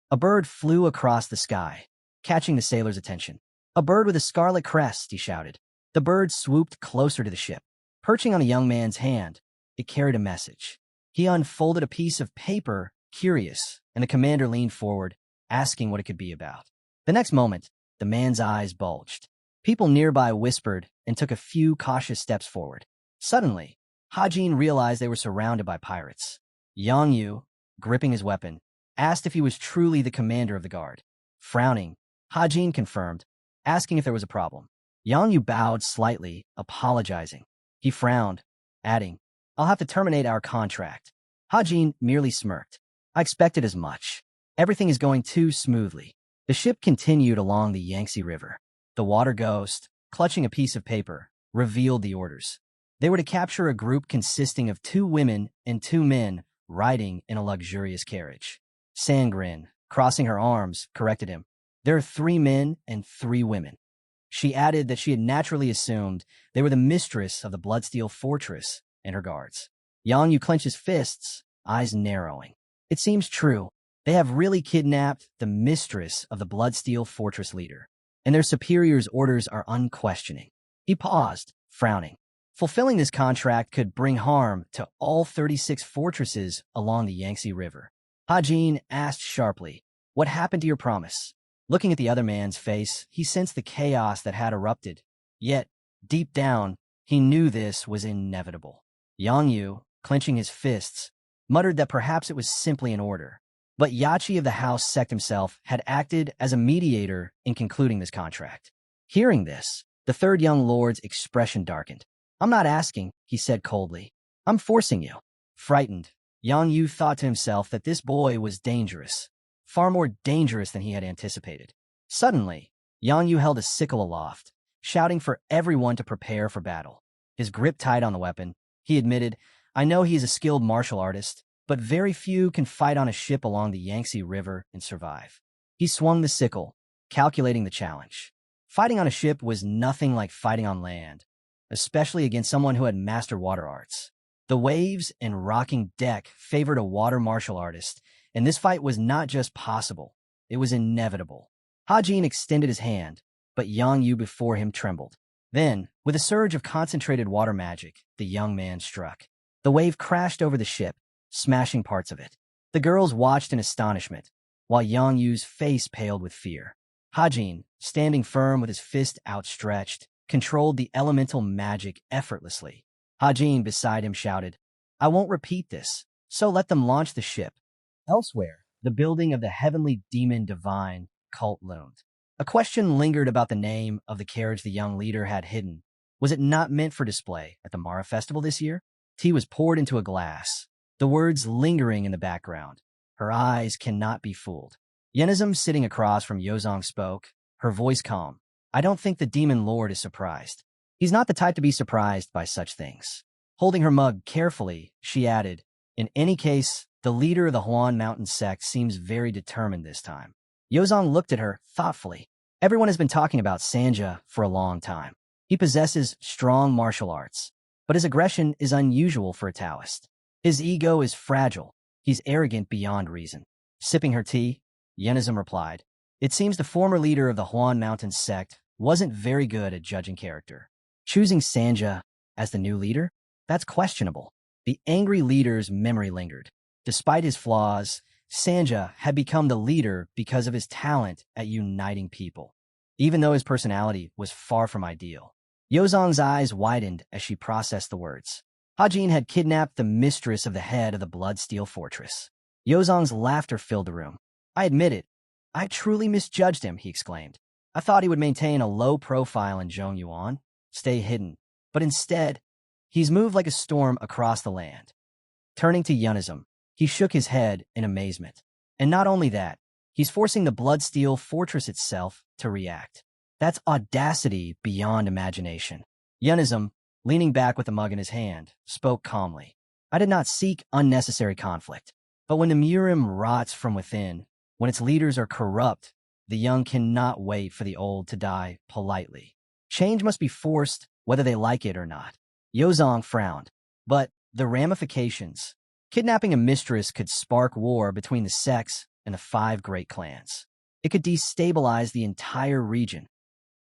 A bird flew across the sky, catching the sailor's attention. A bird with a scarlet crest, he shouted. The bird swooped closer to the ship. Perching on a young man's hand, it carried a message. He unfolded a piece of paper, curious, and the commander leaned forward, asking what it could be about. The next moment, the man's eyes bulged. People nearby whispered and took a few cautious steps forward. Suddenly, Hajin realized they were surrounded by pirates. Yang Yu, gripping his weapon, asked if he was truly the commander of the guard. Frowning, Hajin confirmed, asking if there was a problem. Yang Yu bowed slightly, apologizing. He frowned, adding, I'll have to terminate our contract. Hajin merely smirked. I expected as much. Everything is going too smoothly. The ship continued along the Yangtze River. The water ghost, clutching a piece of paper, revealed the orders. They were to capture a group consisting of 2 women and 2 men riding in a luxurious carriage. Sangrin, crossing her arms, corrected him. There are 3 men and 3 women. She added that she had naturally assumed they were the mistress of the Bloodsteel Fortress and her guards. Yang Yu clenched his fists, eyes narrowing. It seems true. They have really kidnapped the mistress of the Bloodsteel Fortress leader, and their superior's orders are unquestioning. He paused, frowning. Fulfilling this contract could bring harm to all 36 fortresses along the Yangtze River. Hajin asked sharply, what happened to your promise? Looking at the other man's face, he sensed the chaos that had erupted. Yet, Deep down, he knew this was inevitable. Yang Yu, clenching his fists, muttered that perhaps it was simply an order. But Yachi of the House Sect himself had acted as a mediator in concluding this contract. Hearing this, the third young lord's expression darkened. "I'm not asking," he said coldly. "I'm forcing you." Frightened, Yang Yu thought to himself that this boy was dangerous, far more dangerous than he had anticipated. Suddenly, Yang Yu held a sickle aloft, shouting for everyone to prepare for battle. His grip tight on the weapon, he admitted, "I know he is a skilled martial artist, but very few can fight on a ship along the Yangtze River and survive." He swung the sickle, calculating the challenge. Fighting on a ship was nothing like fighting on land, especially against someone who had mastered water arts. The waves and rocking deck favored a water martial artist, and this fight was not just possible, it was inevitable. Hajin extended his hand, but Yang Yu before him trembled. Then, with a surge of concentrated water magic, the young man struck. The wave crashed over the ship, smashing parts of it. The girls watched in astonishment, while Yang Yu's face paled with fear. Hajin, standing firm with his fist outstretched, controlled the elemental magic effortlessly. Hajin beside him shouted, "I won't repeat this, so let them launch the ship." Elsewhere, the building of the heavenly demon divine cult loomed. A question lingered about the name of the carriage the young leader had hidden. Was it not meant for display at the Mara festival this year? Tea was poured into a glass, the words lingering in the background. "Her eyes cannot be fooled." Yenizum, sitting across from Yozong, spoke, her voice calm. "I don't think the demon lord is surprised. He's not the type to be surprised by such things." Holding her mug carefully, she added, "In any case, the leader of the Huan Mountain sect seems very determined this time." Yozong looked at her thoughtfully. "Everyone has been talking about Sanja for a long time. He possesses strong martial arts, but his aggression is unusual for a Taoist. His ego is fragile. He's arrogant beyond reason." Sipping her tea, Yenizum replied, "It seems the former leader of the Huan Mountain sect wasn't very good at judging character. Choosing Sanja as the new leader? That's questionable." The angry leader's memory lingered. Despite his flaws, Sanja had become the leader because of his talent at uniting people, even though his personality was far from ideal. Yozong's eyes widened as she processed the words. Hajin had kidnapped the mistress of the head of the Bloodsteel Fortress. Yozong's laughter filled the room. "I admit it. I truly misjudged him," he exclaimed. "I thought he would maintain a low profile in Zhongyuan, stay hidden, but instead, he's moved like a storm across the land." Turning to Yenizum, he shook his head in amazement. "And not only that, he's forcing the Bloodsteel Fortress itself to react. That's audacity beyond imagination." Yenizum, leaning back with the mug in his hand, spoke calmly. "I did not seek unnecessary conflict. But when the Murim rots from within, when its leaders are corrupt, the young cannot wait for the old to die politely. Change must be forced whether they like it or not." Yozong frowned. "But the ramifications. Kidnapping a mistress could spark war between the sects and the 5 great clans. It could destabilize the entire region."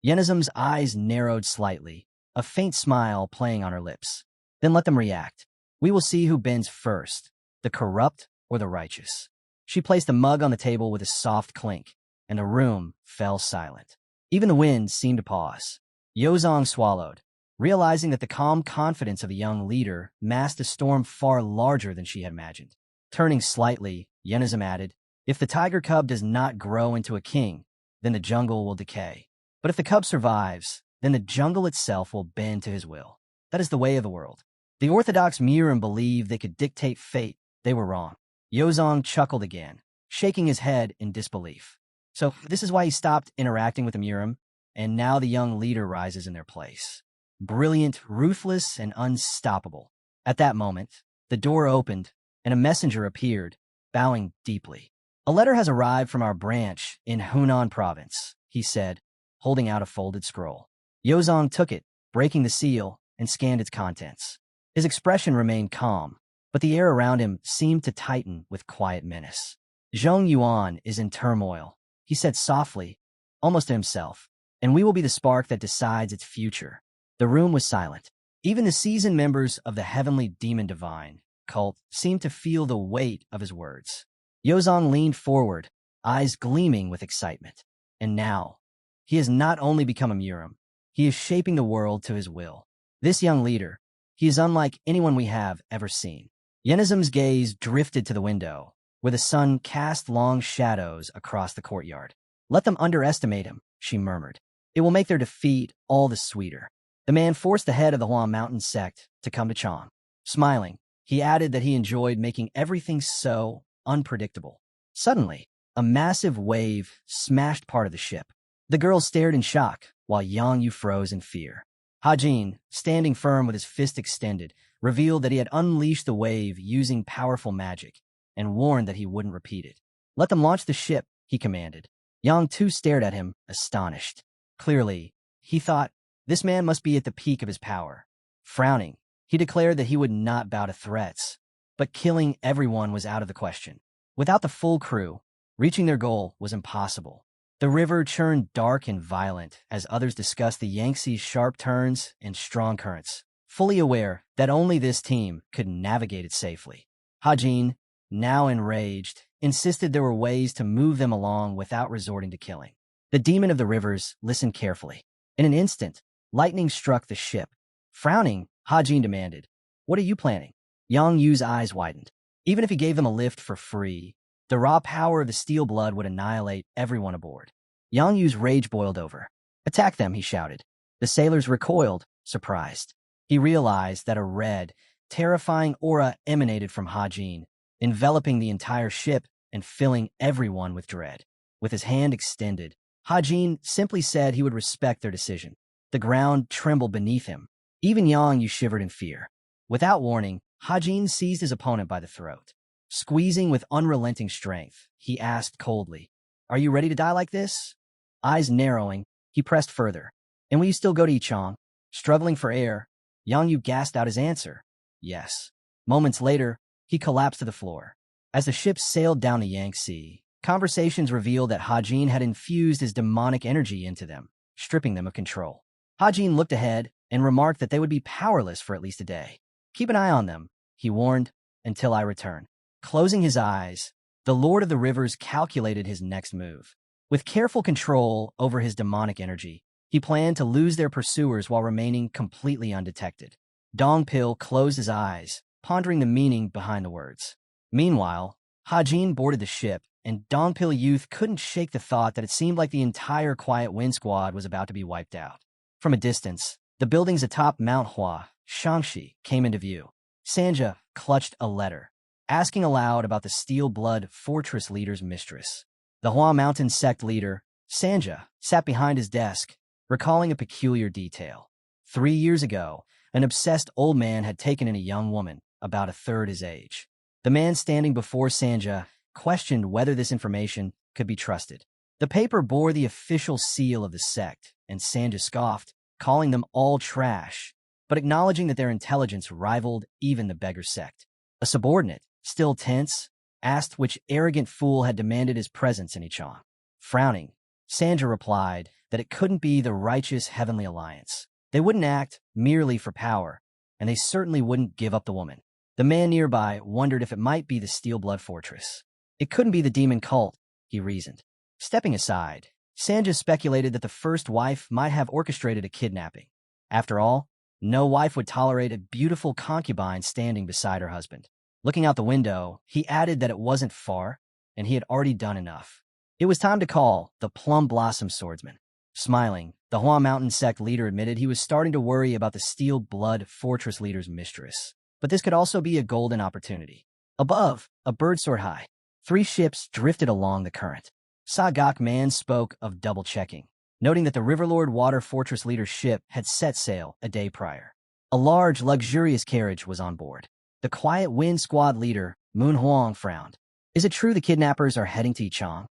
Yenizum's eyes narrowed slightly, a faint smile playing on her lips. "Then let them react. We will see who bends first, the corrupt or the righteous." She placed the mug on the table with a soft clink, and the room fell silent. Even the wind seemed to pause. Yozong swallowed, realizing that the calm confidence of the young leader masked a storm far larger than she had imagined. Turning slightly, Yenizum added, "If the tiger cub does not grow into a king, then the jungle will decay. But if the cub survives, then the jungle itself will bend to his will. That is the way of the world. The orthodox Murim believed they could dictate fate. They were wrong." Yozong chuckled again, shaking his head in disbelief. "So this is why he stopped interacting with the Murim, and now the young leader rises in their place. Brilliant, ruthless, and unstoppable." At that moment, the door opened, and a messenger appeared, bowing deeply. "A letter has arrived from our branch in Hunan province," he said, holding out a folded scroll. Yozong took it, breaking the seal, and scanned its contents. His expression remained calm, but the air around him seemed to tighten with quiet menace. "Zhongyuan is in turmoil," he said softly, almost to himself, "and we will be the spark that decides its future." The room was silent. Even the seasoned members of the Heavenly Demon Divine cult seemed to feel the weight of his words. Yozong leaned forward, eyes gleaming with excitement. And now, he has not only become a Murim, He is shaping the world to his will. This young leader, he is unlike anyone we have ever seen. Yenizum's gaze drifted to the window, where the sun cast long shadows across the courtyard. Let them underestimate him, she murmured. It will make their defeat all the sweeter. The man forced the head of the Hua Mountain sect to come to Chang. Smiling, he added that he enjoyed making everything so unpredictable. Suddenly, a massive wave smashed part of the ship. The girl stared in shock, while Yang Yu froze in fear. Hajin, standing firm with his fist extended, revealed that he had unleashed the wave using powerful magic, and warned that he wouldn't repeat it. Let them launch the ship, he commanded. Yang too stared at him, astonished. Clearly, he thought, this man must be at the peak of his power. Frowning, he declared that he would not bow to threats, but killing everyone was out of the question. Without the full crew, reaching their goal was impossible. The river churned dark and violent as others discussed the Yangtze's sharp turns and strong currents, fully aware that only this team could navigate it safely. Hajin, now enraged, insisted there were ways to move them along without resorting to killing. The demon of the rivers listened carefully. In an instant, lightning struck the ship. Frowning, Hajin demanded, "What are you planning?" Yang Yu's eyes widened. Even if he gave them a lift for free, the raw power of the steel blood would annihilate everyone aboard. Yang Yu's rage boiled over. "Attack them," he shouted. The sailors recoiled, surprised. He realized that a red, terrifying aura emanated from Hajin, enveloping the entire ship and filling everyone with dread. With his hand extended, Hajin simply said he would respect their decision. The ground trembled beneath him. Even Yang Yu shivered in fear. Without warning, Hajin seized his opponent by the throat. Squeezing with unrelenting strength, he asked coldly, "Are you ready to die like this?" Eyes narrowing, he pressed further. "And will you still go to Yichang?" Struggling for air, Yang Yu gasped out his answer, "Yes." Moments later, he collapsed to the floor. As the ship sailed down the Yangtze, conversations revealed that Hajin had infused his demonic energy into them, stripping them of control. Hajin looked ahead and remarked that they would be powerless for at least a day. "Keep an eye on them," he warned, "until I return." Closing his eyes, the Lord of the Rivers calculated his next move. With careful control over his demonic energy, he planned to lose their pursuers while remaining completely undetected. Dongpil closed his eyes, pondering the meaning behind the words. Meanwhile, Hajin boarded the ship, and Dongpil Youth couldn't shake the thought that it seemed like the entire Quiet Wind Squad was about to be wiped out. From a distance, the buildings atop Manhwa, Shangxi, came into view. Sanja clutched a letter, asking aloud about the Steel Blood Fortress leader's mistress. The Hua Mountain sect leader, Sanja, sat behind his desk, recalling a peculiar detail. 3 years ago, an obsessed old man had taken in a young woman, about a third his age. The man standing before Sanja questioned whether this information could be trusted. The paper bore the official seal of the sect, and Sanja scoffed, calling them all trash, but acknowledging that their intelligence rivaled even the beggar sect. A subordinate, still tense, asked which arrogant fool had demanded his presence in Yichang. Frowning, Sanja replied that it couldn't be the righteous Heavenly Alliance. They wouldn't act merely for power, and they certainly wouldn't give up the woman. The man nearby wondered if it might be the Steel Blood Fortress. It couldn't be the demon cult, he reasoned. Stepping aside, Sanja speculated that the first wife might have orchestrated a kidnapping. After all, no wife would tolerate a beautiful concubine standing beside her husband. Looking out the window, he added that it wasn't far, and he had already done enough. It was time to call the Plum Blossom Swordsman. Smiling, the Hua Mountain sect leader admitted he was starting to worry about the Steel Blood Fortress leader's mistress. But this could also be a golden opportunity. Above, a bird soared high. 3 ships drifted along the current. Sagak Man spoke of double-checking, noting that the Riverlord Water Fortress leader's ship had set sail a day prior. A large, luxurious carriage was on board. The Quiet Wind Squad leader, Moon Huang, frowned. "Is it true the kidnappers are heading to Yichang?"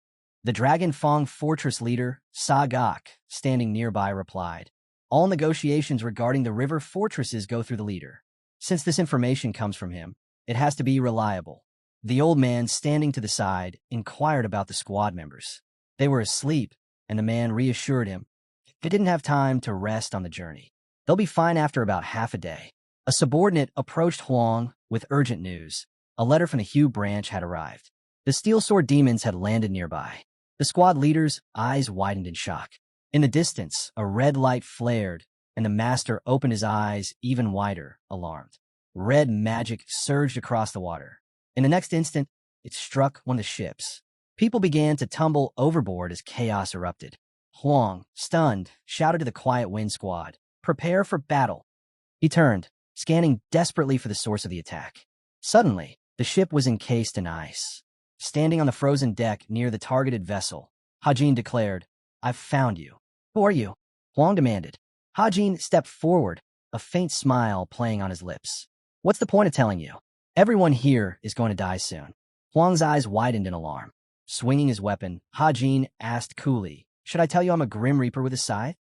The Dragon Fong Fortress leader, Sagak, standing nearby, replied, "All negotiations regarding the river fortresses go through the leader. Since this information comes from him, it has to be reliable." The old man, standing to the side, inquired about the squad members. They were asleep, and the man reassured him they didn't have time to rest on the journey. They'll be fine after about half a day. A subordinate approached Huang with urgent news. A letter from the Hue branch had arrived. The Steel Sword demons had landed nearby. The squad leader's eyes widened in shock. In the distance, a red light flared, and the master opened his eyes even wider, alarmed. Red magic surged across the water. In the next instant, it struck one of the ships. People began to tumble overboard as chaos erupted. Huang, stunned, shouted to the Quiet Wind Squad, "Prepare for battle." He turned, scanning desperately for the source of the attack. Suddenly, the ship was encased in ice. Standing on the frozen deck near the targeted vessel, Hajin declared, "I've found you." "Who are you?" Huang demanded. Hajin stepped forward, a faint smile playing on his lips. "What's the point of telling you? Everyone here is going to die soon." Huang's eyes widened in alarm. Swinging his weapon, Hajin asked coolly, "Should I tell you I'm a Grim Reaper with a scythe?"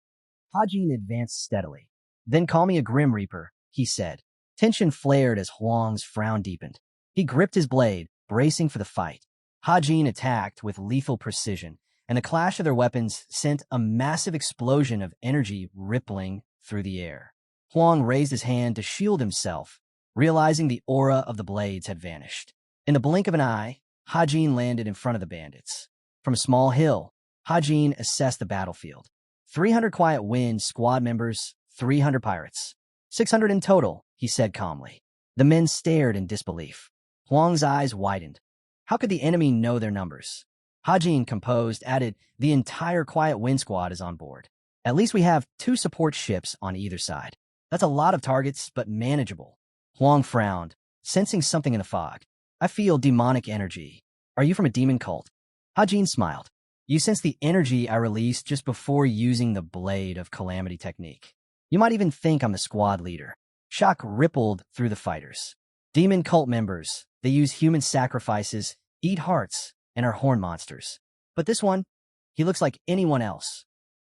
Hajin advanced steadily. "Then call me a Grim Reaper," he said. Tension flared as Huang's frown deepened. He gripped his blade, bracing for the fight. Hajin attacked with lethal precision, and the clash of their weapons sent a massive explosion of energy rippling through the air. Huang raised his hand to shield himself, realizing the aura of the blades had vanished. In the blink of an eye, Hajin landed in front of the bandits. From a small hill, Hajin assessed the battlefield. 300 Quiet Wind Squad members, 300 pirates. 600 in total, he said calmly. The men stared in disbelief. Huang's eyes widened. How could the enemy know their numbers? Hajin, composed, added, "The entire Quiet Wind Squad is on board. At least we have 2 support ships on either side. That's a lot of targets, but manageable." Huang frowned, sensing something in the fog. "I feel demonic energy. Are you from a demon cult?" Hajin smiled. "You sense the energy I released just before using the Blade of Calamity technique. You might even think I'm the squad leader." Shock rippled through the fighters. Demon cult members, they use human sacrifices, eat hearts, and are horn monsters. But this one, he looks like anyone else.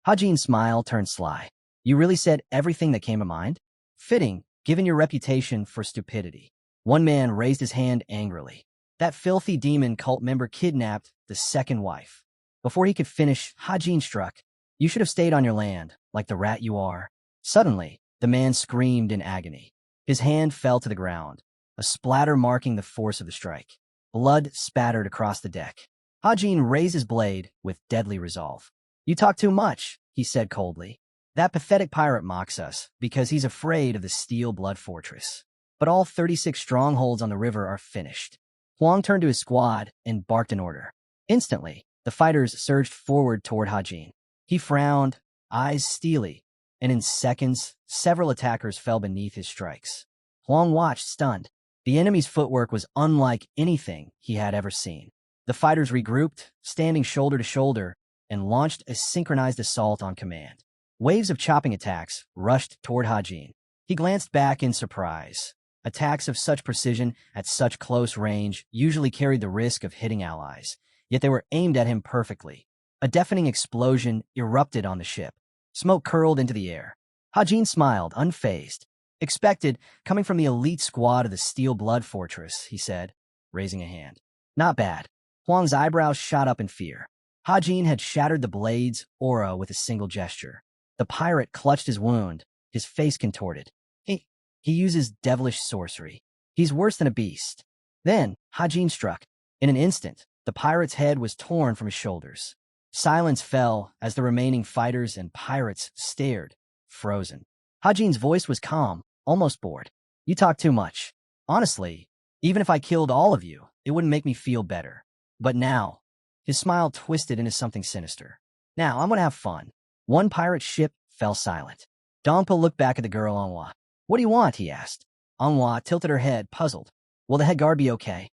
Hajin's smile turned sly. "You really said everything that came to mind?" "Fitting, given your reputation for stupidity." One man raised his hand angrily. "That filthy demon cult member kidnapped the second wife." Before he could finish, Hajin struck. "You should have stayed on your land, like the rat you are." Suddenly, the man screamed in agony. His hand fell to the ground, a splatter marking the force of the strike. Blood spattered across the deck. Hajin raised his blade with deadly resolve. "You talk too much," he said coldly. "That pathetic pirate mocks us because he's afraid of the Steel Blood Fortress. But all 36 strongholds on the river are finished." Huang turned to his squad and barked an order. Instantly, the fighters surged forward toward Hajin. He frowned, eyes steely, and in seconds, several attackers fell beneath his strikes. Huang watched, stunned. The enemy's footwork was unlike anything he had ever seen. The fighters regrouped, standing shoulder to shoulder, and launched a synchronized assault on command. Waves of chopping attacks rushed toward Hajin. He glanced back in surprise. Attacks of such precision at such close range usually carried the risk of hitting allies, yet they were aimed at him perfectly. A deafening explosion erupted on the ship. Smoke curled into the air. Hajin smiled, unfazed. "Expected, coming from the elite squad of the Steel Blood Fortress," he said, raising a hand. "Not bad." Huang's eyebrows shot up in fear. Hajin had shattered the blade's aura with a single gesture. The pirate clutched his wound, his face contorted. He uses devilish sorcery. He's worse than a beast. Then, Hajin struck. In an instant, the pirate's head was torn from his shoulders. Silence fell as the remaining fighters and pirates stared, frozen. Hajin's voice was calm, almost bored. "You talk too much. Honestly, even if I killed all of you, it wouldn't make me feel better. But now," his smile twisted into something sinister. "Now, I'm going to have fun." One pirate ship fell silent. Dongpo looked back at the girl Manhwa. "What do you want?" he asked. Manhwa tilted her head, puzzled. "Will the head guard be okay?"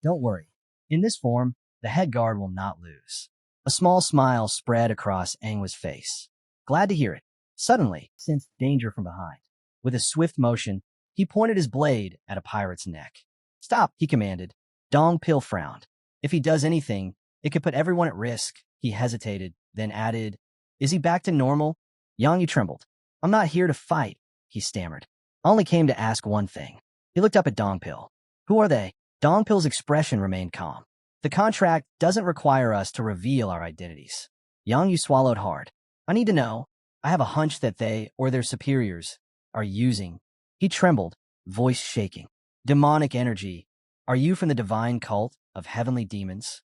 "Don't worry. In this form, the head guard will not lose." A small smile spread across Anhwa's face. "Glad to hear it." Suddenly, he sensed danger from behind. With a swift motion, he pointed his blade at a pirate's neck. "Stop," he commanded. Dong Pil frowned. "If he does anything, it could put everyone at risk." He hesitated, then added, "Is he back to normal?" Yang Yu trembled. "I'm not here to fight," he stammered. "I only came to ask one thing." He looked up at Dong Pil. "Who are they?" Dong Pil's expression remained calm. "The contract doesn't require us to reveal our identities." Yang Yu swallowed hard. "I need to know. I have a hunch that they, or their superiors, are using." He trembled, voice shaking. "Demonic energy. Are you from the divine cult of heavenly demons?"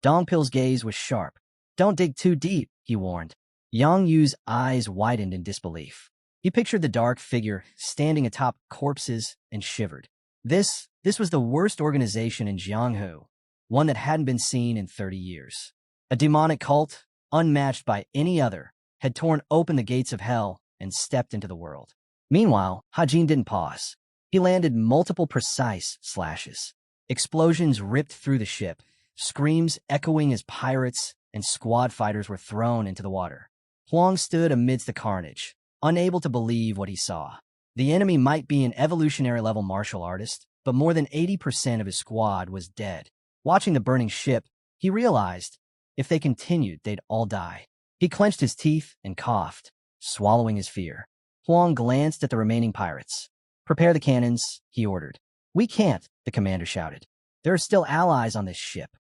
Dong Pil's gaze was sharp. "Don't dig too deep," he warned. Yang Yu's eyes widened in disbelief. He pictured the dark figure standing atop corpses and shivered. This was the worst organization in Jianghu, one that hadn't been seen in 30 years. A demonic cult, unmatched by any other, had torn open the gates of hell and stepped into the world. Meanwhile, Hajin didn't pause. He landed multiple precise slashes. Explosions ripped through the ship, screams echoing as pirates and squad fighters were thrown into the water. Huang stood amidst the carnage, unable to believe what he saw. The enemy might be an evolutionary-level martial artist, but more than 80% of his squad was dead. Watching the burning ship, he realized if they continued, they'd all die. He clenched his teeth and coughed, swallowing his fear. Huang glanced at the remaining pirates. "Prepare the cannons," he ordered. "We can't," the commander shouted. "There are still allies on this ship."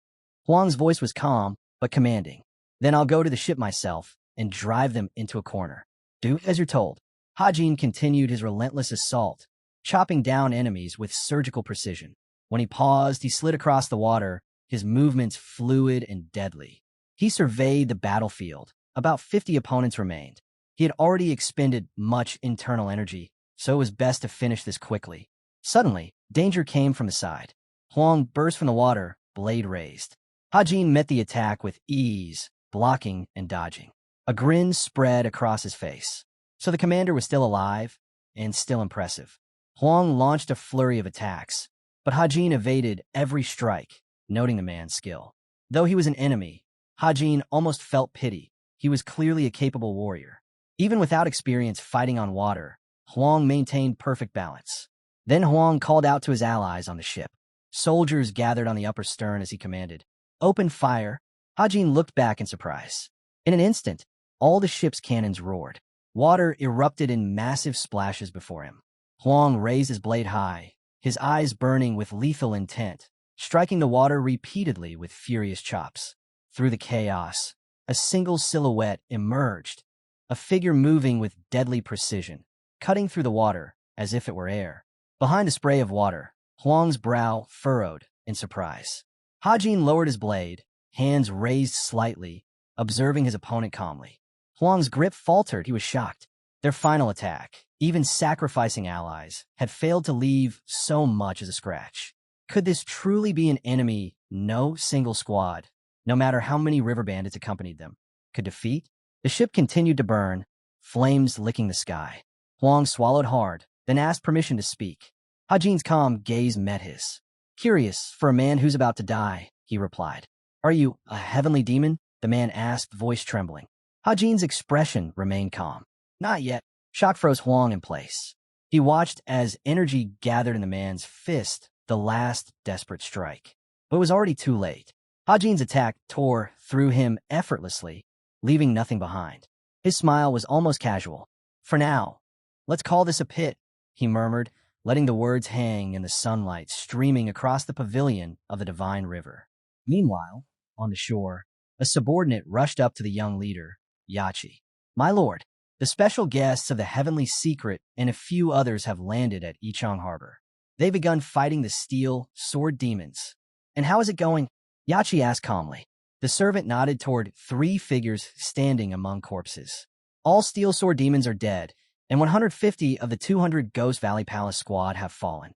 Huang's voice was calm, but commanding. "Then I'll go to the ship myself and drive them into a corner. Do as you're told." Hajin continued his relentless assault, chopping down enemies with surgical precision. When he paused, he slid across the water, his movements fluid and deadly. He surveyed the battlefield. About 50 opponents remained. He had already expended much internal energy, so it was best to finish this quickly. Suddenly, danger came from the side. Huang burst from the water, blade raised. Hajin met the attack with ease, blocking and dodging. A grin spread across his face. So the commander was still alive and still impressive. Huang launched a flurry of attacks, but Hajin evaded every strike, noting the man's skill. Though he was an enemy, Hajin almost felt pity. He was clearly a capable warrior. Even without experience fighting on water, Huang maintained perfect balance. Then Huang called out to his allies on the ship. Soldiers gathered on the upper stern as he commanded. "Open fire." Hajin looked back in surprise. In an instant, all the ship's cannons roared. Water erupted in massive splashes before him. Huang raised his blade high, his eyes burning with lethal intent, striking the water repeatedly with furious chops. Through the chaos, a single silhouette emerged, a figure moving with deadly precision, cutting through the water as if it were air. Behind the spray of water, Huang's brow furrowed in surprise. Hajin lowered his blade, hands raised slightly, observing his opponent calmly. Huang's grip faltered. He was shocked. Their final attack, even sacrificing allies, had failed to leave so much as a scratch. Could this truly be an enemy no single squad, no matter how many river bandits accompanied them, could defeat? The ship continued to burn, flames licking the sky. Huang swallowed hard, then asked permission to speak. Hajin's calm gaze met his. "Curious, for a man who's about to die," he replied. "Are you a heavenly demon?" the man asked, voice trembling. Hajin's expression remained calm. "Not yet." Shock froze Huang in place. He watched as energy gathered in the man's fist, the last desperate strike. But it was already too late. Hajin's attack tore through him effortlessly, leaving nothing behind. His smile was almost casual. "For now, let's call this a pit," he murmured, letting the words hang in the sunlight streaming across the pavilion of the divine river. Meanwhile, on the shore, a subordinate rushed up to the young leader, Yachi. "My lord, the special guests of the Heavenly Secret and a few others have landed at Ichang Harbor. They've begun fighting the steel sword demons." "And how is it going?" Yachi asked calmly. The servant nodded toward 3 figures standing among corpses. "All steel sword demons are dead, and 150 of the 200 Ghost Valley Palace squad have fallen."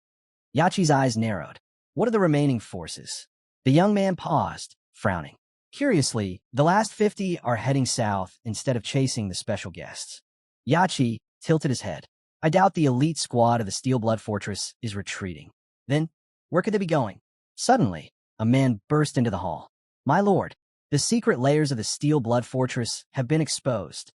Yachi's eyes narrowed. "What are the remaining forces?" The young man paused, frowning. Curiously, the last 50 are heading south instead of chasing the special guests. Yachi tilted his head. "I doubt the elite squad of the Steel Blood Fortress is retreating." "Then, where could they be going?" Suddenly, a man burst into the hall. "My lord, the secret layers of the Steel Blood Fortress have been exposed."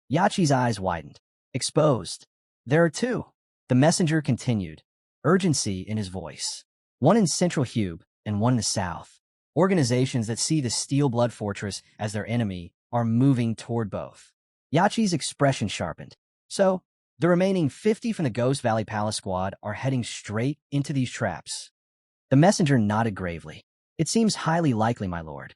Yachi's eyes widened. "Exposed? There are 2. The messenger continued, urgency in his voice. "One in Central Hube and one in the south. Organizations that see the Steel Blood Fortress as their enemy are moving toward both." Yachi's expression sharpened. "So, the remaining 50 from the Ghost Valley Palace squad are heading straight into these traps." The messenger nodded gravely. "It seems highly likely, my lord."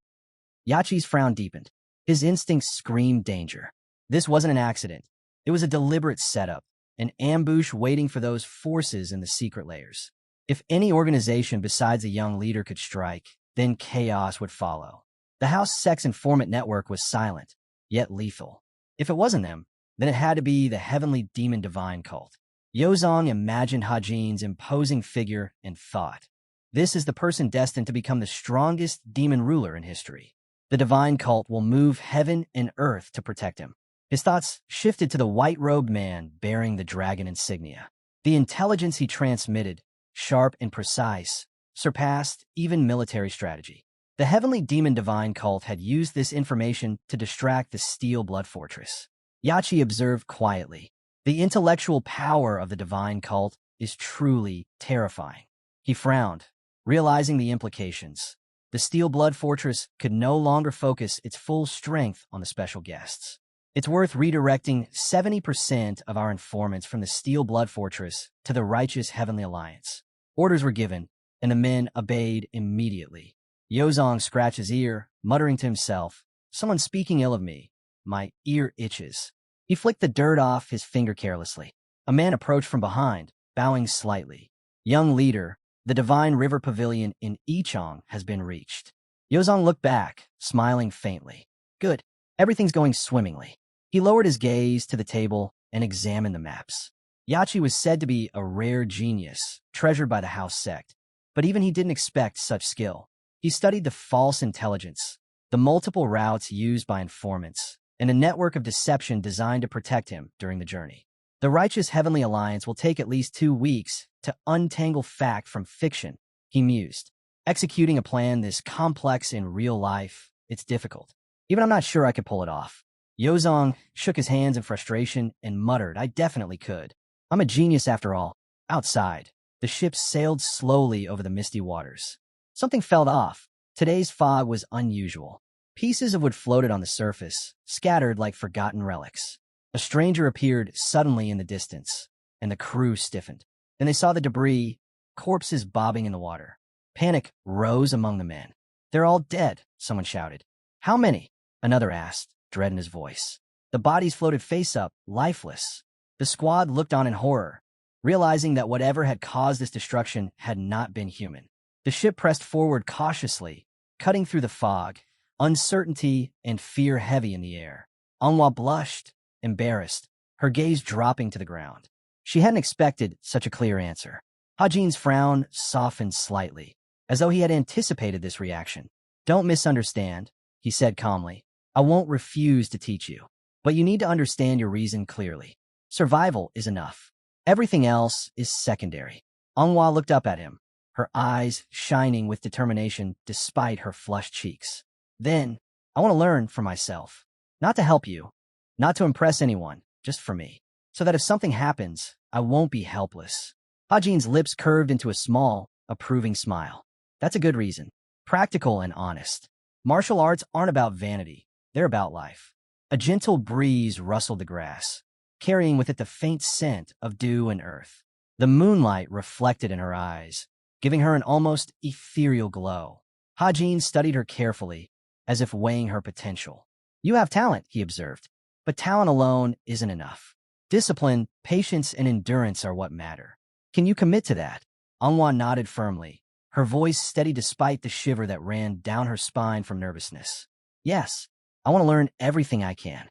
Yachi's frown deepened. His instincts screamed danger. This wasn't an accident. It was a deliberate setup, an ambush waiting for those forces in the secret layers. If any organization besides the young leader could strike, then chaos would follow. The House Sex Informant Network was silent, yet lethal. If it wasn't them, then it had to be the heavenly demon divine cult. Yozong imagined Hajin's imposing figure and thought, this is the person destined to become the strongest demon ruler in history. The divine cult will move heaven and earth to protect him. His thoughts shifted to the white-robed man bearing the dragon insignia. The intelligence he transmitted, sharp and precise, surpassed even military strategy. The heavenly demon divine cult had used this information to distract the Steel Blood Fortress. Yachi observed quietly. The intellectual power of the divine cult is truly terrifying. He frowned, realizing the implications. The Steel Blood Fortress could no longer focus its full strength on the special guests. It's worth redirecting 70% of our informants from the Steel Blood Fortress to the righteous Heavenly Alliance. Orders were given, and the men obeyed immediately. Yozong scratched his ear, muttering to himself, someone's speaking ill of me. My ear itches. He flicked the dirt off his finger carelessly. A man approached from behind, bowing slightly. Young leader, the Divine River Pavilion in Ichong has been reached. Yozong looked back, smiling faintly. Good. Everything's going swimmingly. He lowered his gaze to the table and examined the maps. Yachi was said to be a rare genius, treasured by the house sect, but even he didn't expect such skill. He studied the false intelligence, the multiple routes used by informants, and a network of deception designed to protect him during the journey. The righteous Heavenly Alliance will take at least 2 weeks to untangle fact from fiction, he mused. Executing a plan this complex in real life, it's difficult. Even I'm not sure I could pull it off. Yozong shook his hands in frustration and muttered, I definitely could. I'm a genius after all. Outside, the ship sailed slowly over the misty waters. Something felt off. Today's fog was unusual. Pieces of wood floated on the surface, scattered like forgotten relics. A stranger appeared suddenly in the distance, and the crew stiffened. Then they saw the debris, corpses bobbing in the water. Panic rose among the men. They're all dead, someone shouted. How many? Another asked, dread in his voice. The bodies floated face up, lifeless. The squad looked on in horror, realizing that whatever had caused this destruction had not been human. The ship pressed forward cautiously, cutting through the fog, uncertainty and fear heavy in the air. Manhwa blushed, embarrassed, her gaze dropping to the ground. She hadn't expected such a clear answer. Hajin's frown softened slightly, as though he had anticipated this reaction. Don't misunderstand, he said calmly. I won't refuse to teach you, but you need to understand your reason clearly. Survival is enough. Everything else is secondary. Manhwa looked up at him, her eyes shining with determination despite her flushed cheeks. Then, I want to learn for myself. Not to help you, not to impress anyone, just for me. So that if something happens, I won't be helpless. Hajin's lips curved into a small, approving smile. That's a good reason. Practical and honest. Martial arts aren't about vanity. They're about life. A gentle breeze rustled the grass, carrying with it the faint scent of dew and earth. The moonlight reflected in her eyes, giving her an almost ethereal glow. Hajin studied her carefully, as if weighing her potential. You have talent, he observed, but talent alone isn't enough. Discipline, patience, and endurance are what matter. Can you commit to that? Manhwa nodded firmly, her voice steady despite the shiver that ran down her spine from nervousness. Yes, I want to learn everything I can.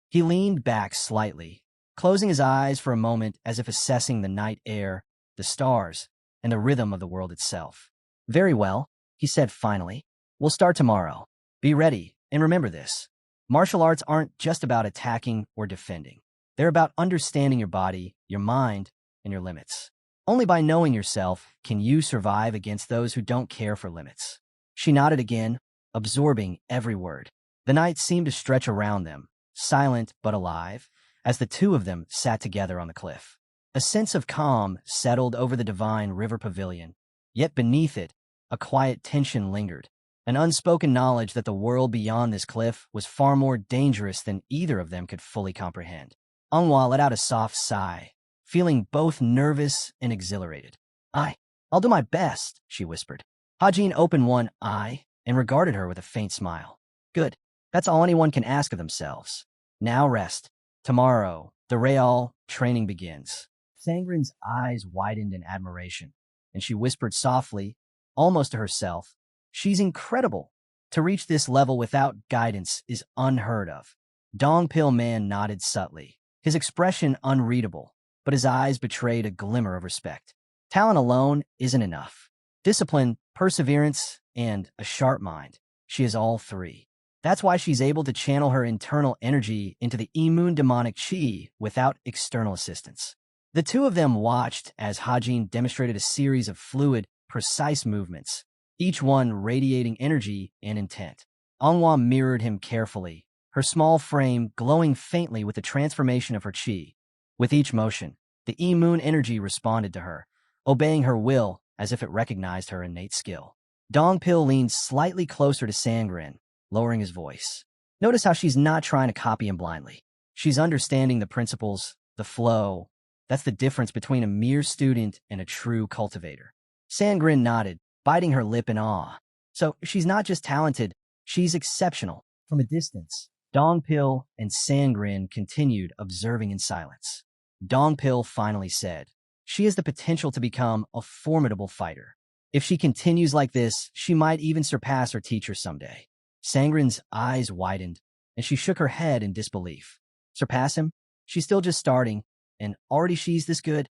He leaned back slightly, closing his eyes for a moment as if assessing the night air, the stars, and the rhythm of the world itself. Very well, he said finally. We'll start tomorrow. Be ready, and remember this. Martial arts aren't just about attacking or defending. They're about understanding your body, your mind, and your limits. Only by knowing yourself can you survive against those who don't care for limits. She nodded again, absorbing every word. The night seemed to stretch around them, silent but alive, as the two of them sat together on the cliff. A sense of calm settled over the Divine River Pavilion, yet beneath it, a quiet tension lingered, an unspoken knowledge that the world beyond this cliff was far more dangerous than either of them could fully comprehend. Manhwa let out a soft sigh, feeling both nervous and exhilarated. I'll do my best, she whispered. Hajin opened one eye and regarded her with a faint smile. Good. That's all anyone can ask of themselves. Now rest. Tomorrow, the Real training begins. Sangren's eyes widened in admiration, and she whispered softly, almost to herself, She's incredible. To reach this level without guidance is unheard of. Dongpil Man nodded subtly, his expression unreadable, but his eyes betrayed a glimmer of respect. Talent alone isn't enough. Discipline, perseverance, and a sharp mind. She has all three. That's why she's able to channel her internal energy into the Immune demonic chi without external assistance. The two of them watched as Hajin demonstrated a series of fluid, precise movements, each one radiating energy and intent. Anhwa mirrored him carefully, her small frame glowing faintly with the transformation of her chi. With each motion, the Immune energy responded to her, obeying her will as if it recognized her innate skill. Dongpil leaned slightly closer to Sangren, lowering his voice. Notice how she's not trying to copy him blindly. She's understanding the principles, the flow. That's the difference between a mere student and a true cultivator. Sangren nodded, biting her lip in awe. So she's not just talented, she's exceptional. From a distance, Dongpil and Sangren continued observing in silence. Dongpil finally said, "She has the potential to become a formidable fighter. If she continues like this, she might even surpass her teacher someday." Sangren's eyes widened, and she shook her head in disbelief. Surpass him? She's still just starting, and already she's this good?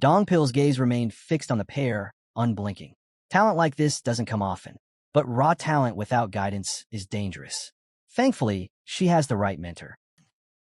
Dongpil's gaze remained fixed on the pair, unblinking. Talent like this doesn't come often, but raw talent without guidance is dangerous. Thankfully, she has the right mentor.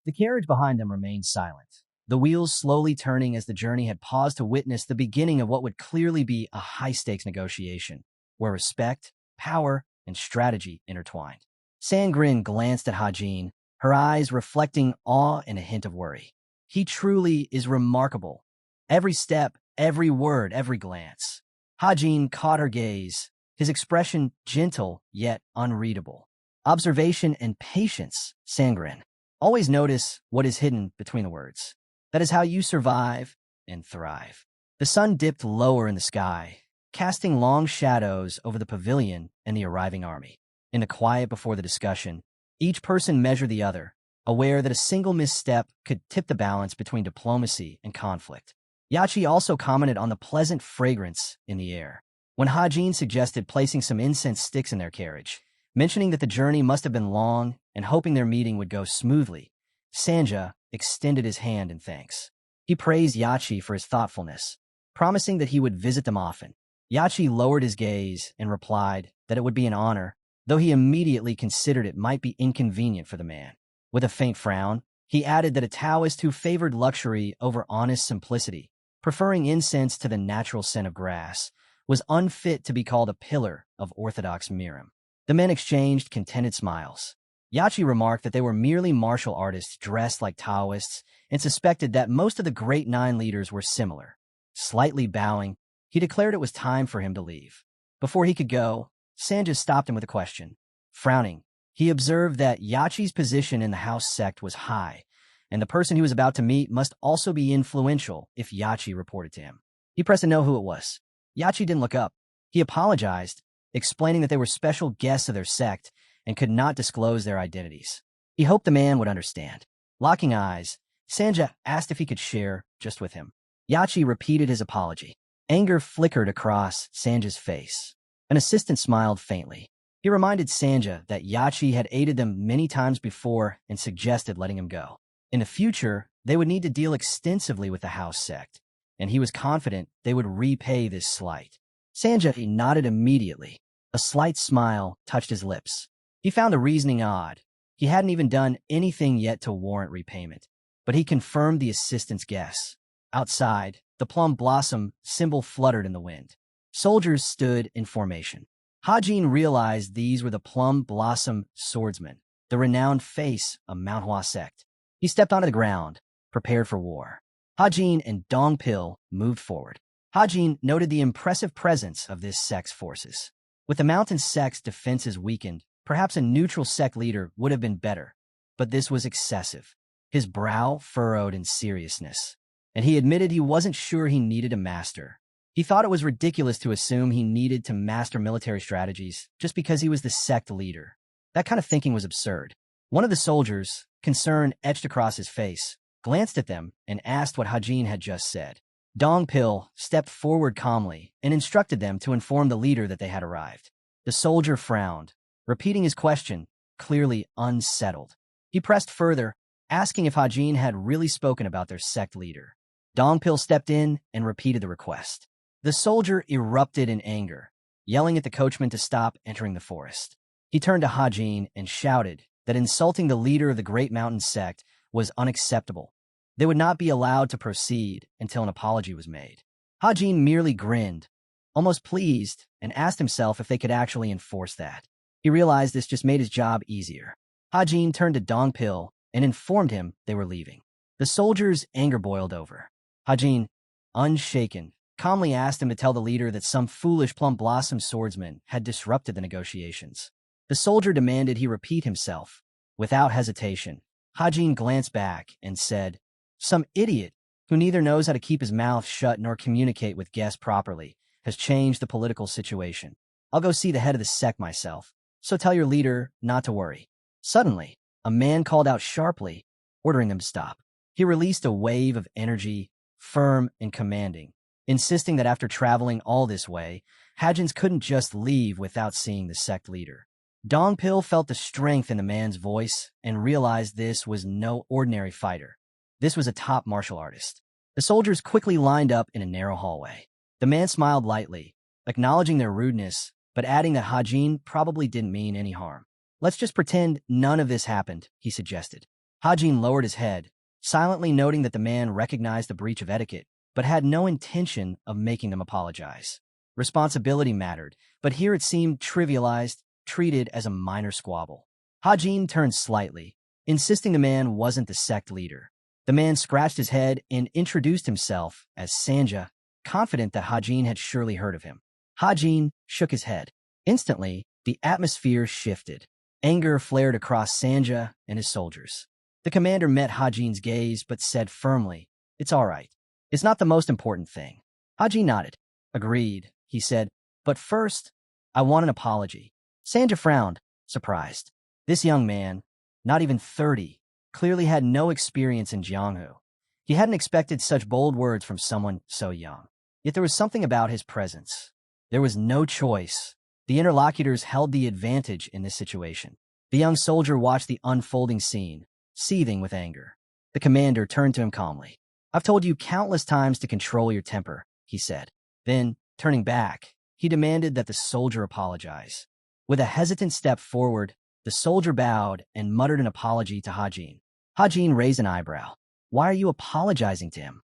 The carriage behind them remained silent, the wheels slowly turning as the journey had paused to witness the beginning of what would clearly be a high-stakes negotiation, where respect, power, and strategy intertwined. Sangren glanced at Hajin, her eyes reflecting awe and a hint of worry. He truly is remarkable. Every step, every word, every glance. Hajin caught her gaze, his expression gentle yet unreadable. Observation and patience, Sangren. Always notice what is hidden between the words. That is how you survive and thrive. The sun dipped lower in the sky, casting long shadows over the pavilion and the arriving army. In the quiet before the discussion, each person measured the other, aware that a single misstep could tip the balance between diplomacy and conflict. Yachi also commented on the pleasant fragrance in the air. When Hajin suggested placing some incense sticks in their carriage, mentioning that the journey must have been long and hoping their meeting would go smoothly, Sanja extended his hand in thanks. He praised Yachi for his thoughtfulness, promising that he would visit them often. Yachi lowered his gaze and replied that it would be an honor, though he immediately considered it might be inconvenient for the man. With a faint frown, he added that a Taoist who favored luxury over honest simplicity, preferring incense to the natural scent of grass, was unfit to be called a pillar of orthodox miram. The men exchanged contented smiles. Yachi remarked that they were merely martial artists dressed like Taoists and suspected that most of the great nine leaders were similar. Slightly bowing, he declared it was time for him to leave. Before he could go, Sanja stopped him with a question. Frowning, he observed that Yachi's position in the house sect was high, and the person he was about to meet must also be influential if Yachi reported to him. He pressed to know who it was. Yachi didn't look up. He apologized, explaining that they were special guests of their sect and could not disclose their identities. He hoped the man would understand. Locking eyes, Sanja asked if he could share just with him. Yachi repeated his apology. Anger flickered across Sanja's face. An assistant smiled faintly. He reminded Sanja that Yachi had aided them many times before and suggested letting him go. In the future, they would need to deal extensively with the house sect, and he was confident they would repay this slight. Sanja nodded immediately. A slight smile touched his lips. He found the reasoning odd. He hadn't even done anything yet to warrant repayment, but he confirmed the assistant's guess. Outside, the plum blossom symbol fluttered in the wind. Soldiers stood in formation. Hajin realized these were the plum blossom swordsmen, the renowned face of Manhwa sect. He stepped onto the ground, prepared for war. Hajin and Dongpil moved forward. Hajin noted the impressive presence of this sect's forces. With the mountain sect's defenses weakened, perhaps a neutral sect leader would have been better, but this was excessive. His brow furrowed in seriousness, and he admitted he wasn't sure he needed a master. He thought it was ridiculous to assume he needed to master military strategies just because he was the sect leader. That kind of thinking was absurd. One of the soldiers, concern etched across his face, glanced at them and asked what Hajin had just said. Dongpil stepped forward calmly and instructed them to inform the leader that they had arrived. The soldier frowned, repeating his question, clearly unsettled. He pressed further, asking if Hajin had really spoken about their sect leader. Dongpil stepped in and repeated the request. The soldier erupted in anger, yelling at the coachman to stop entering the forest. He turned to Hajin and shouted that insulting the leader of the Great Mountain sect was unacceptable. They would not be allowed to proceed until an apology was made. Hajin merely grinned, almost pleased, and asked himself if they could actually enforce that. He realized this just made his job easier. Hajin turned to Dongpil and informed him they were leaving. The soldier's anger boiled over. Hajin, unshaken, calmly asked him to tell the leader that some foolish Plum Blossom swordsman had disrupted the negotiations. The soldier demanded he repeat himself. Without hesitation, Hajin glanced back and said, "Some idiot who neither knows how to keep his mouth shut nor communicate with guests properly has changed the political situation. I'll go see the head of the sect myself, so tell your leader not to worry." Suddenly, a man called out sharply, ordering them to stop. He released a wave of energy, firm and commanding, insisting that after traveling all this way, Hajins couldn't just leave without seeing the sect leader. Dongpil felt the strength in the man's voice and realized this was no ordinary fighter. This was a top martial artist. The soldiers quickly lined up in a narrow hallway. The man smiled lightly, acknowledging their rudeness, but adding that Hajin probably didn't mean any harm. "Let's just pretend none of this happened," he suggested. Hajin lowered his head, silently noting that the man recognized the breach of etiquette, but had no intention of making them apologize. Responsibility mattered, but here it seemed trivialized, treated as a minor squabble. Hajin turned slightly, insisting the man wasn't the sect leader. The man scratched his head and introduced himself as Sanja, confident that Hajin had surely heard of him. Hajin shook his head. Instantly, the atmosphere shifted. Anger flared across Sanja and his soldiers. The commander met Hajin's gaze but said firmly, "It's all right. It's not the most important thing." Hajin nodded. "Agreed," he said, "but first, I want an apology." Sanja frowned, surprised. This young man, not even 30, clearly had no experience in Jianghu. He hadn't expected such bold words from someone so young. Yet there was something about his presence. There was no choice. The interlocutors held the advantage in this situation. The young soldier watched the unfolding scene, seething with anger. The commander turned to him calmly. "I've told you countless times to control your temper," he said. Then, turning back, he demanded that the soldier apologize. With a hesitant step forward, the soldier bowed and muttered an apology to Hajin. Hajin raised an eyebrow. "Why are you apologizing to him?"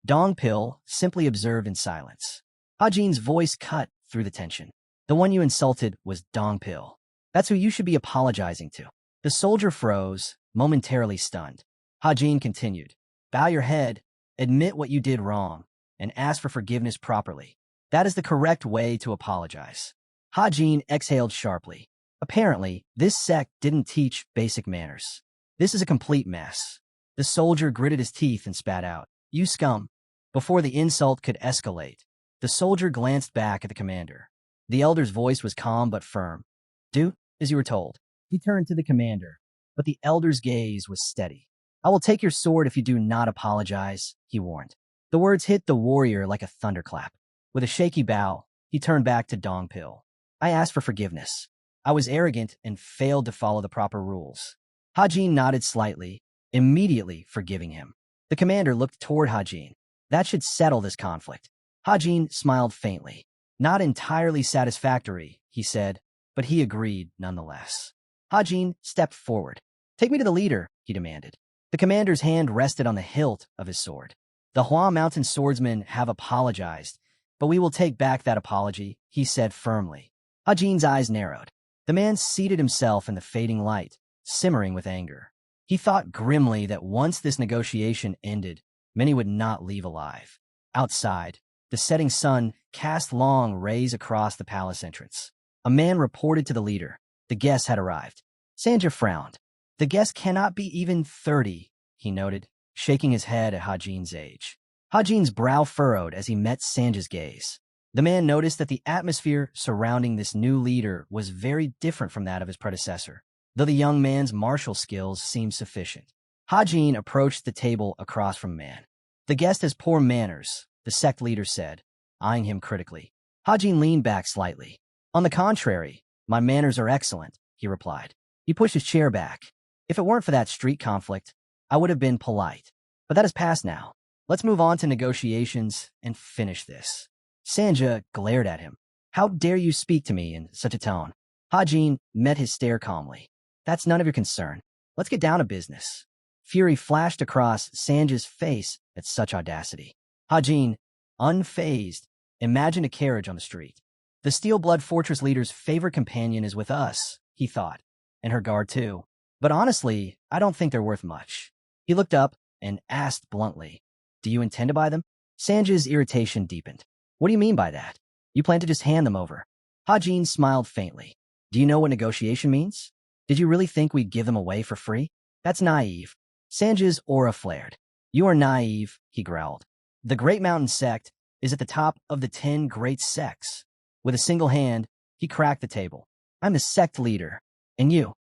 Dongpil simply observed in silence. Hajin's voice cut through the tension. "The one you insulted was Dongpil. That's who you should be apologizing to." The soldier froze, momentarily stunned. Hajin continued, "Bow your head, admit what you did wrong, and ask for forgiveness properly. That is the correct way to apologize." Hajin exhaled sharply. Apparently, this sect didn't teach basic manners. "This is a complete mess." The soldier gritted his teeth and spat out, "You scum." Before the insult could escalate, the soldier glanced back at the commander. The elder's voice was calm but firm. "Do as you were told." He turned to the commander, but the elder's gaze was steady. "I will take your sword if you do not apologize," he warned. The words hit the warrior like a thunderclap. With a shaky bow, he turned back to Dongpil. "I asked for forgiveness. I was arrogant and failed to follow the proper rules." Hajin nodded slightly, immediately forgiving him. The commander looked toward Hajin. "That should settle this conflict." Hajin smiled faintly. "Not entirely satisfactory," he said, but he agreed nonetheless. Hajin stepped forward. "Take me to the leader," he demanded. The commander's hand rested on the hilt of his sword. "The Hua Mountain swordsmen have apologized, but we will take back that apology," he said firmly. Hajin's eyes narrowed. The man seated himself in the fading light, simmering with anger. He thought grimly that once this negotiation ended, many would not leave alive. Outside, the setting sun cast long rays across the palace entrance. A man reported to the leader. The guest had arrived. Sanja frowned. "The guest cannot be even 30, he noted, shaking his head at Hajin's age. Hajin's brow furrowed as he met Sanja's gaze. The man noticed that the atmosphere surrounding this new leader was very different from that of his predecessor, though the young man's martial skills seemed sufficient. Hajin approached the table across from the man. "The guest has poor manners," the sect leader said, eyeing him critically. Hajin leaned back slightly. "On the contrary, my manners are excellent," he replied. He pushed his chair back. If it weren't for that street conflict, I would have been polite. But that is past now. Let's move on to negotiations and finish this. Sanja glared at him. How dare you speak to me in such a tone? Hajin met his stare calmly. That's none of your concern. Let's get down to business. Fury flashed across Sanja's face at such audacity. Hajin, unfazed, imagined a carriage on the street. The Steel Blood Fortress leader's favorite companion is with us, he thought, and her guard too. But honestly, I don't think they're worth much. He looked up and asked bluntly, do you intend to buy them? Sanja's irritation deepened. What do you mean by that? You plan to just hand them over? Hajin smiled faintly. Do you know what negotiation means? Did you really think we'd give them away for free? That's naive. Sanja's aura flared. You are naive, he growled. The Great Mountain Sect is at the top of the 10 great sects. With a single hand, he cracked the table. I'm the sect leader. And you,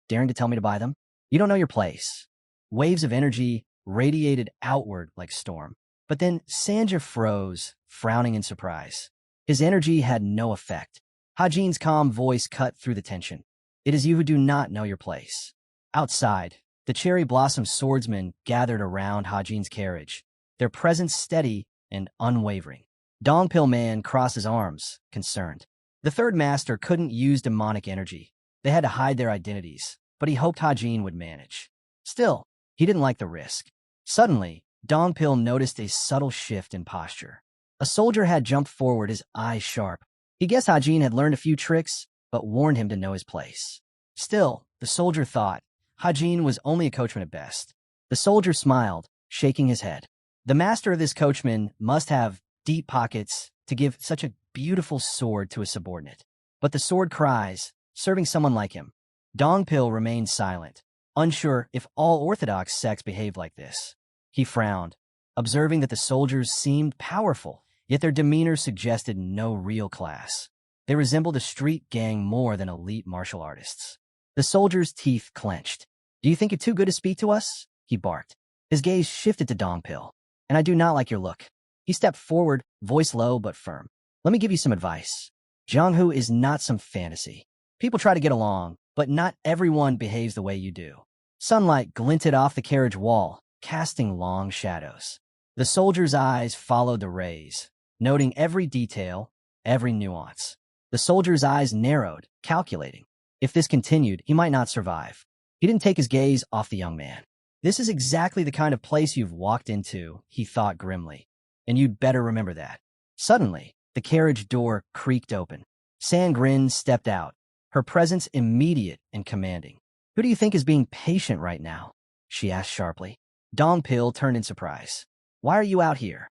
daring to tell me to buy them? You don't know your place. Waves of energy radiated outward like storm. But then Sanja froze, frowning in surprise. His energy had no effect. Hajin's calm voice cut through the tension. It is you who do not know your place. Outside, the Cherry Blossom swordsmen gathered around Hajin's carriage, their presence steady and unwavering. Dongpil Man crossed his arms, concerned. The third master couldn't use demonic energy. They had to hide their identities, but he hoped Hajin would manage. Still, he didn't like the risk. Suddenly, Dongpil noticed a subtle shift in posture. A soldier had jumped forward, his eyes sharp. He guessed Hajin had learned a few tricks, but warned him to know his place. Still, the soldier thought, Hajin was only a coachman at best. The soldier smiled, shaking his head. The master of this coachman must have deep pockets to give such a beautiful sword to a subordinate. But the sword cries, serving someone like him. Dongpil remained silent, unsure if all orthodox sects behaved like this. He frowned, observing that the soldiers seemed powerful, yet their demeanor suggested no real class. They resembled a street gang more than elite martial artists. The soldier's teeth clenched. Do you think you're too good to speak to us? He barked. His gaze shifted to Dongpil. And I do not like your look. He stepped forward, voice low but firm. Let me give you some advice. Jianghu is not some fantasy. People try to get along, but not everyone behaves the way you do. Sunlight glinted off the carriage wall, casting long shadows. The soldier's eyes followed the rays, noting every detail, every nuance. The soldier's eyes narrowed, calculating. If this continued, he might not survive. He didn't take his gaze off the young man. This is exactly the kind of place you've walked into, he thought grimly. And you'd better remember that. Suddenly, the carriage door creaked open. Sangrin stepped out, her presence immediate and commanding. Who do you think is being patient right now? She asked sharply. Dongpil turned in surprise. Why are you out here?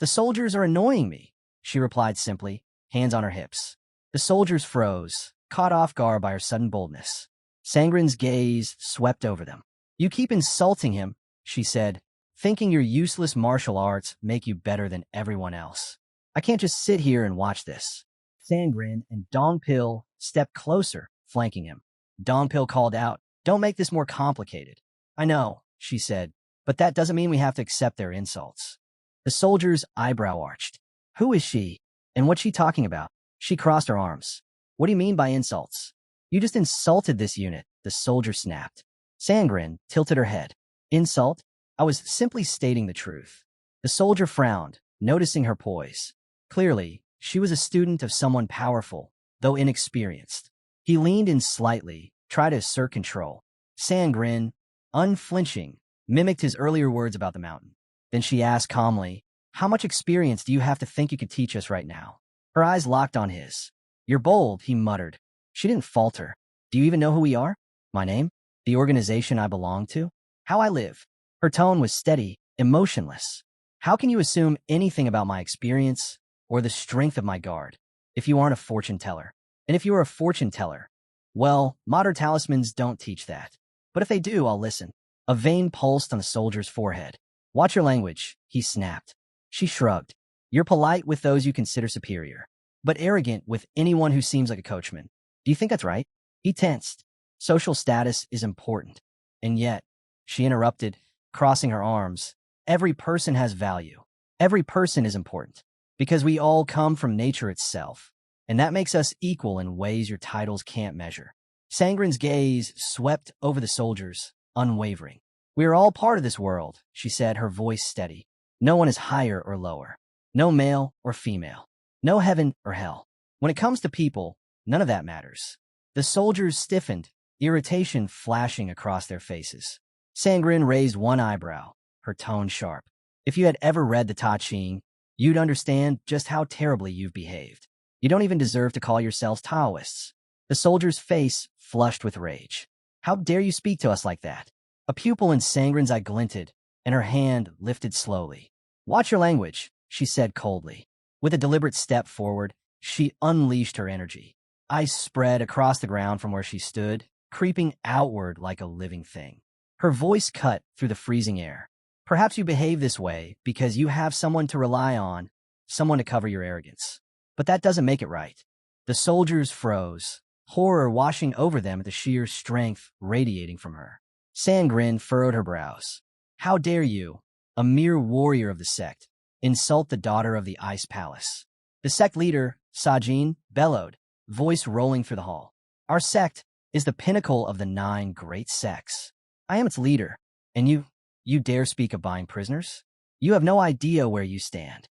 The soldiers are annoying me, she replied simply, hands on her hips. The soldiers froze, caught off guard by her sudden boldness. Sangrin's gaze swept over them. You keep insulting him, she said, thinking your useless martial arts make you better than everyone else. I can't just sit here and watch this. Sangrin and Dongpil stepped closer, flanking him. Dongpil called out, Don't make this more complicated. I know, she said, but that doesn't mean we have to accept their insults. The soldier's eyebrow arched. Who is she? And what's she talking about? She crossed her arms. What do you mean by insults? You just insulted this unit, the soldier snapped. Sangrin tilted her head. Insult? I was simply stating the truth. The soldier frowned, noticing her poise. Clearly, she was a student of someone powerful, though inexperienced. He leaned in slightly, tried to assert control. Sangrin, unflinching, mimicked his earlier words about the mountain. Then she asked calmly, How much experience do you have to think you could teach us right now? Her eyes locked on his. You're bold, he muttered. She didn't falter. Do you even know who we are? My name? The organization I belong to? How I live? Her tone was steady, emotionless. How can you assume anything about my experience or the strength of my guard if you aren't a fortune teller? And if you are a fortune teller, well, modern talismans don't teach that. But if they do, I'll listen. A vein pulsed on the soldier's forehead. Watch your language, he snapped. She shrugged. You're polite with those you consider superior, but arrogant with anyone who seems like a coachman. Do you think that's right? He tensed. Social status is important. And yet, she interrupted, crossing her arms. Every person has value. Every person is important. Because we all come from nature itself. And that makes us equal in ways your titles can't measure. Sangren's gaze swept over the soldiers, unwavering. "We are all part of this world," she said, her voice steady. "No one is higher or lower. No male or female. No heaven or hell. When it comes to people, none of that matters." The soldiers stiffened, irritation flashing across their faces. Sangren raised one eyebrow, her tone sharp. "If you had ever read the Ta Ching, you'd understand just how terribly you've behaved. You don't even deserve to call yourselves Taoists." The soldier's face flushed with rage. "How dare you speak to us like that?" A pupil in Sangren's eye glinted, and her hand lifted slowly. "Watch your language," she said coldly. With a deliberate step forward, she unleashed her energy. Ice spread across the ground from where she stood, creeping outward like a living thing. Her voice cut through the freezing air. "Perhaps you behave this way because you have someone to rely on, someone to cover your arrogance. But that doesn't make it right." The soldiers froze, horror washing over them at the sheer strength radiating from her. Sangren furrowed her brows. "How dare you, a mere warrior of the sect, insult the daughter of the Ice Palace?" The sect leader, Sajin, bellowed, voice rolling through the hall. "Our sect is the pinnacle of the 9 great sects. I am its leader, and you dare speak of buying prisoners? You have no idea where you stand."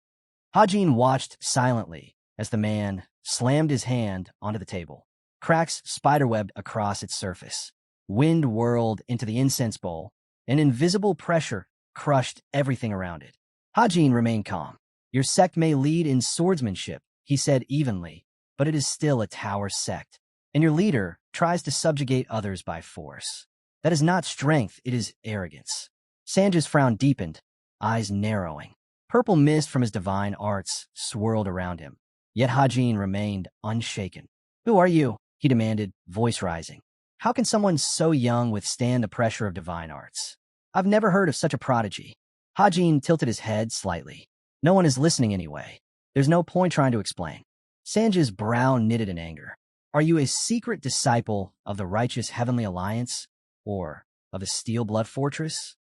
Hajin watched silently as the man slammed his hand onto the table. Cracks spiderwebbed across its surface. Wind whirled into the incense bowl, and invisible pressure crushed everything around it. Hajin remained calm. "Your sect may lead in swordsmanship," he said evenly, "but it is still a tower sect, and your leader tries to subjugate others by force. That is not strength, it is arrogance." Sanja's frown deepened, eyes narrowing. Purple mist from his divine arts swirled around him, yet Hajin remained unshaken. "Who are you?" he demanded, voice rising. "How can someone so young withstand the pressure of divine arts? I've never heard of such a prodigy." Hajin tilted his head slightly. "No one is listening anyway. There's no point trying to explain." Sanja's brow knitted in anger. "Are you a secret disciple of the righteous Heavenly Alliance, or of the Steel Blood Fortress?"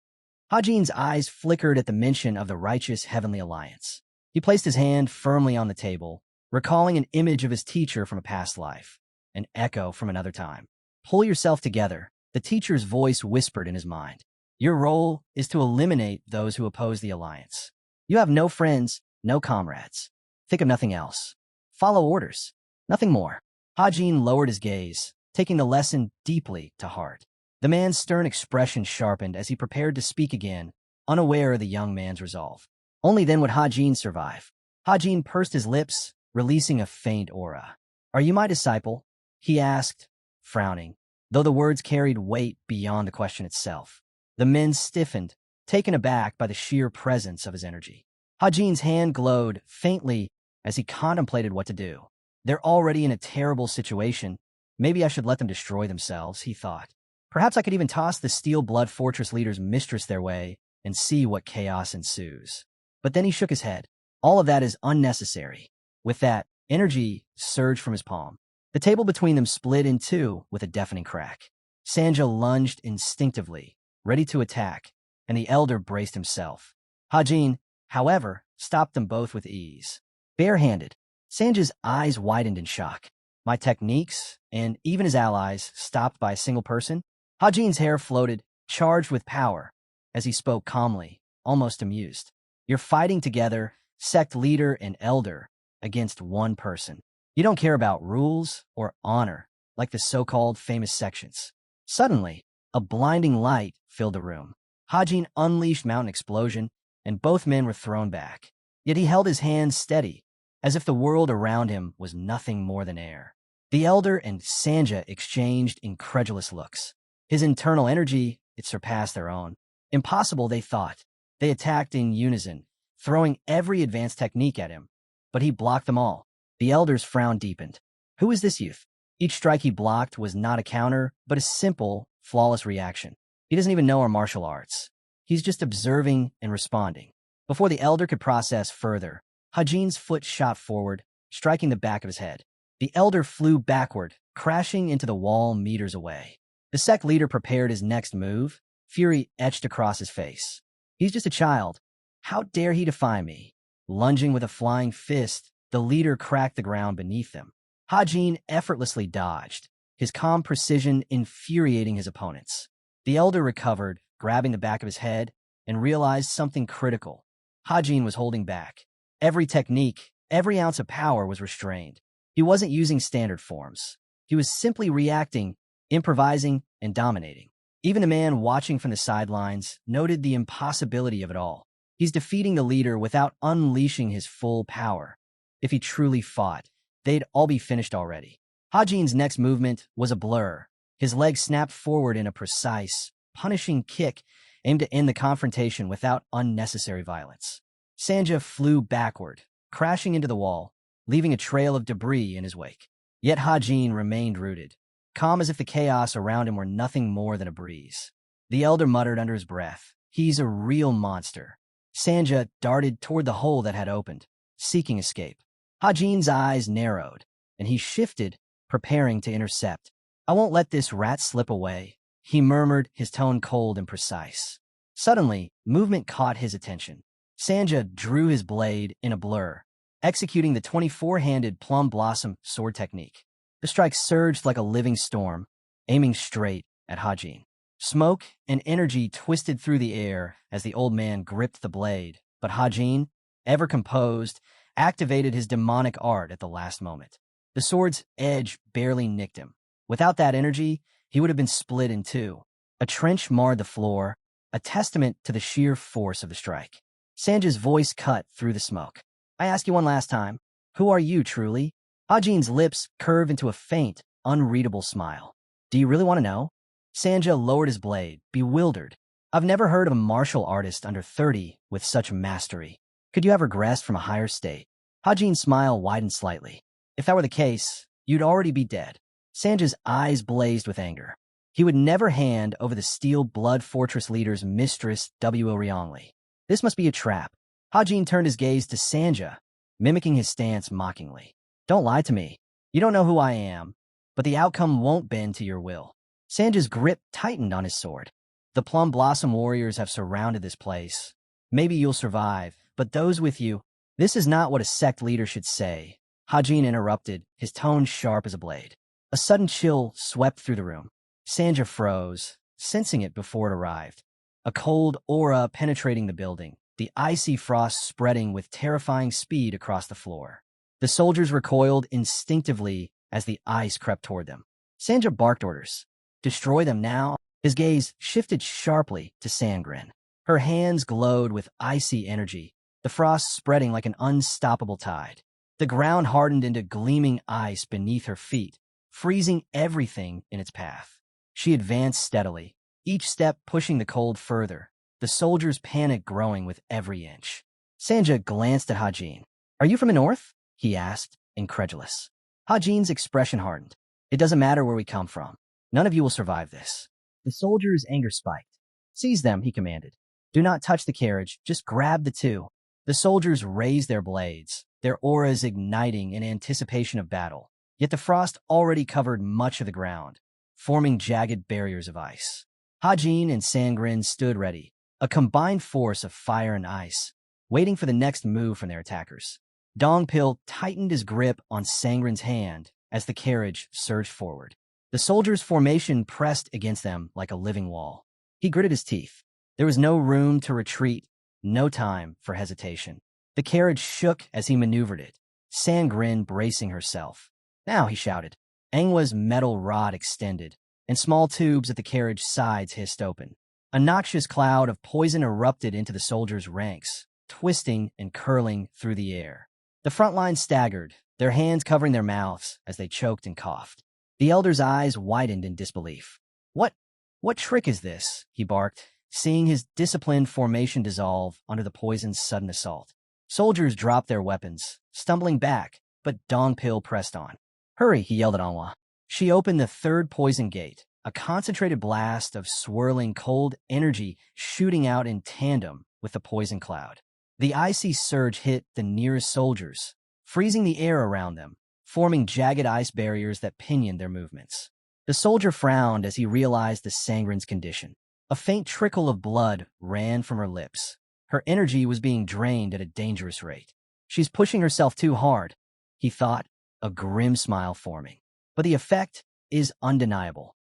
Hajin's eyes flickered at the mention of the righteous Heavenly Alliance. He placed his hand firmly on the table, recalling an image of his teacher from a past life, an echo from another time. "Pull yourself together," the teacher's voice whispered in his mind. "Your role is to eliminate those who oppose the Alliance. You have no friends, no comrades. Think of nothing else. Follow orders. Nothing more." Hajin lowered his gaze, taking the lesson deeply to heart. The man's stern expression sharpened as he prepared to speak again, unaware of the young man's resolve. Only then would Hajin survive. Hajin pursed his lips, releasing a faint aura. "Are you my disciple?" he asked, frowning, though the words carried weight beyond the question itself. The men stiffened, taken aback by the sheer presence of his energy. Hajin's hand glowed faintly as he contemplated what to do. "They're already in a terrible situation. Maybe I should let them destroy themselves," he thought. "Perhaps I could even toss the Steel Blood Fortress leader's mistress their way and see what chaos ensues." But then he shook his head. All of that is unnecessary. With that, energy surged from his palm. The table between them split in two with a deafening crack. Sanja lunged instinctively, ready to attack, and the elder braced himself. Hajin, however, stopped them both with ease. Barehanded, Sanja's eyes widened in shock. "My techniques, and even his allies, stopped by a single person?" Hajin's hair floated, charged with power, as he spoke calmly, almost amused. "You're fighting together, sect leader and elder, against one person. You don't care about rules or honor, like the so-called famous sections." Suddenly, a blinding light filled the room. Hajin unleashed mountain explosion, and both men were thrown back. Yet he held his hands steady, as if the world around him was nothing more than air. The elder and Sanja exchanged incredulous looks. His internal energy, it surpassed their own. Impossible, they thought. They attacked in unison, throwing every advanced technique at him. But he blocked them all. The elder's frown deepened. Who is this youth? Each strike he blocked was not a counter, but a simple, flawless reaction. He doesn't even know our martial arts. He's just observing and responding. Before the elder could process further, Hajin's foot shot forward, striking the back of his head. The elder flew backward, crashing into the wall meters away. The sect leader prepared his next move, fury etched across his face. "He's just a child. How dare he defy me?" Lunging with a flying fist, the leader cracked the ground beneath them. Hajin effortlessly dodged, his calm precision infuriating his opponents. The elder recovered, grabbing the back of his head, and realized something critical. Hajin was holding back. Every technique, every ounce of power was restrained. He wasn't using standard forms. He was simply reacting, improvising, and dominating. Even the man watching from the sidelines noted the impossibility of it all. He's defeating the leader without unleashing his full power. If he truly fought, they'd all be finished already. Hajin's next movement was a blur. His leg snapped forward in a precise, punishing kick aimed to end the confrontation without unnecessary violence. Sanja flew backward, crashing into the wall, leaving a trail of debris in his wake. Yet Hajin remained rooted, calm as if the chaos around him were nothing more than a breeze. The elder muttered under his breath, "He's a real monster." Sanja darted toward the hole that had opened, seeking escape. Hajin's eyes narrowed, and he shifted, preparing to intercept. "I won't let this rat slip away," he murmured, his tone cold and precise. Suddenly, movement caught his attention. Sanja drew his blade in a blur, executing the 24-handed plum blossom sword technique. The strike surged like a living storm, aiming straight at Hajin. Smoke and energy twisted through the air as the old man gripped the blade, but Hajin, ever composed, activated his demonic art at the last moment. The sword's edge barely nicked him. Without that energy, he would have been split in two. A trench marred the floor, a testament to the sheer force of the strike. Sanja's voice cut through the smoke. "I ask you one last time, who are you truly?" Hajin's lips curved into a faint, unreadable smile. "Do you really want to know?" Sanja lowered his blade, bewildered. "I've never heard of a martial artist under 30 with such mastery. Could you have regressed from a higher state?" Hajin's smile widened slightly. "If that were the case, you'd already be dead." Sanja's eyes blazed with anger. He would never hand over the Steel Blood Fortress leader's mistress, W.O. Ryongli. This must be a trap. Hajin turned his gaze to Sanja, mimicking his stance mockingly. "Don't lie to me. You don't know who I am, but the outcome won't bend to your will." Sanja's grip tightened on his sword. "The Plum Blossom warriors have surrounded this place. Maybe you'll survive, but those with you—" "This is not what a sect leader should say," Hajin interrupted, his tone sharp as a blade. A sudden chill swept through the room. Sanja froze, sensing it before it arrived. A cold aura penetrating the building, the icy frost spreading with terrifying speed across the floor. The soldiers recoiled instinctively as the ice crept toward them. Sanja barked orders. "Destroy them now." His gaze shifted sharply to Sangren. Her hands glowed with icy energy, the frost spreading like an unstoppable tide. The ground hardened into gleaming ice beneath her feet, freezing everything in its path. She advanced steadily, each step pushing the cold further, the soldiers' panic growing with every inch. Sanja glanced at Hajin. "Are you from the north?" he asked, incredulous. Hajin's expression hardened. "It doesn't matter where we come from. None of you will survive this." The soldier's anger spiked. "Seize them," he commanded. "Do not touch the carriage, just grab the two." The soldiers raised their blades, their auras igniting in anticipation of battle. Yet the frost already covered much of the ground, forming jagged barriers of ice. Hajin and Sangren stood ready, a combined force of fire and ice, waiting for the next move from their attackers. Dongpil tightened his grip on Sangren's hand as the carriage surged forward. The soldiers' formation pressed against them like a living wall. He gritted his teeth. There was no room to retreat, no time for hesitation. The carriage shook as he maneuvered it, Sangren bracing herself. "Now," he shouted. Anghwa's metal rod extended, and small tubes at the carriage's sides hissed open. A noxious cloud of poison erupted into the soldiers' ranks, twisting and curling through the air. The front line staggered, their hands covering their mouths as they choked and coughed. The elder's eyes widened in disbelief. What trick is this?" he barked, seeing his disciplined formation dissolve under the poison's sudden assault. Soldiers dropped their weapons, stumbling back, but Dongpil pressed on. "Hurry," he yelled at Anghwa. She opened the third poison gate, a concentrated blast of swirling cold energy shooting out in tandem with the poison cloud. The icy surge hit the nearest soldiers, freezing the air around them, forming jagged ice barriers that pinioned their movements. The soldier frowned as he realized the Sangren's condition. A faint trickle of blood ran from her lips. Her energy was being drained at a dangerous rate. "She's pushing herself too hard," he thought, a grim smile forming. But the effect, is undeniable.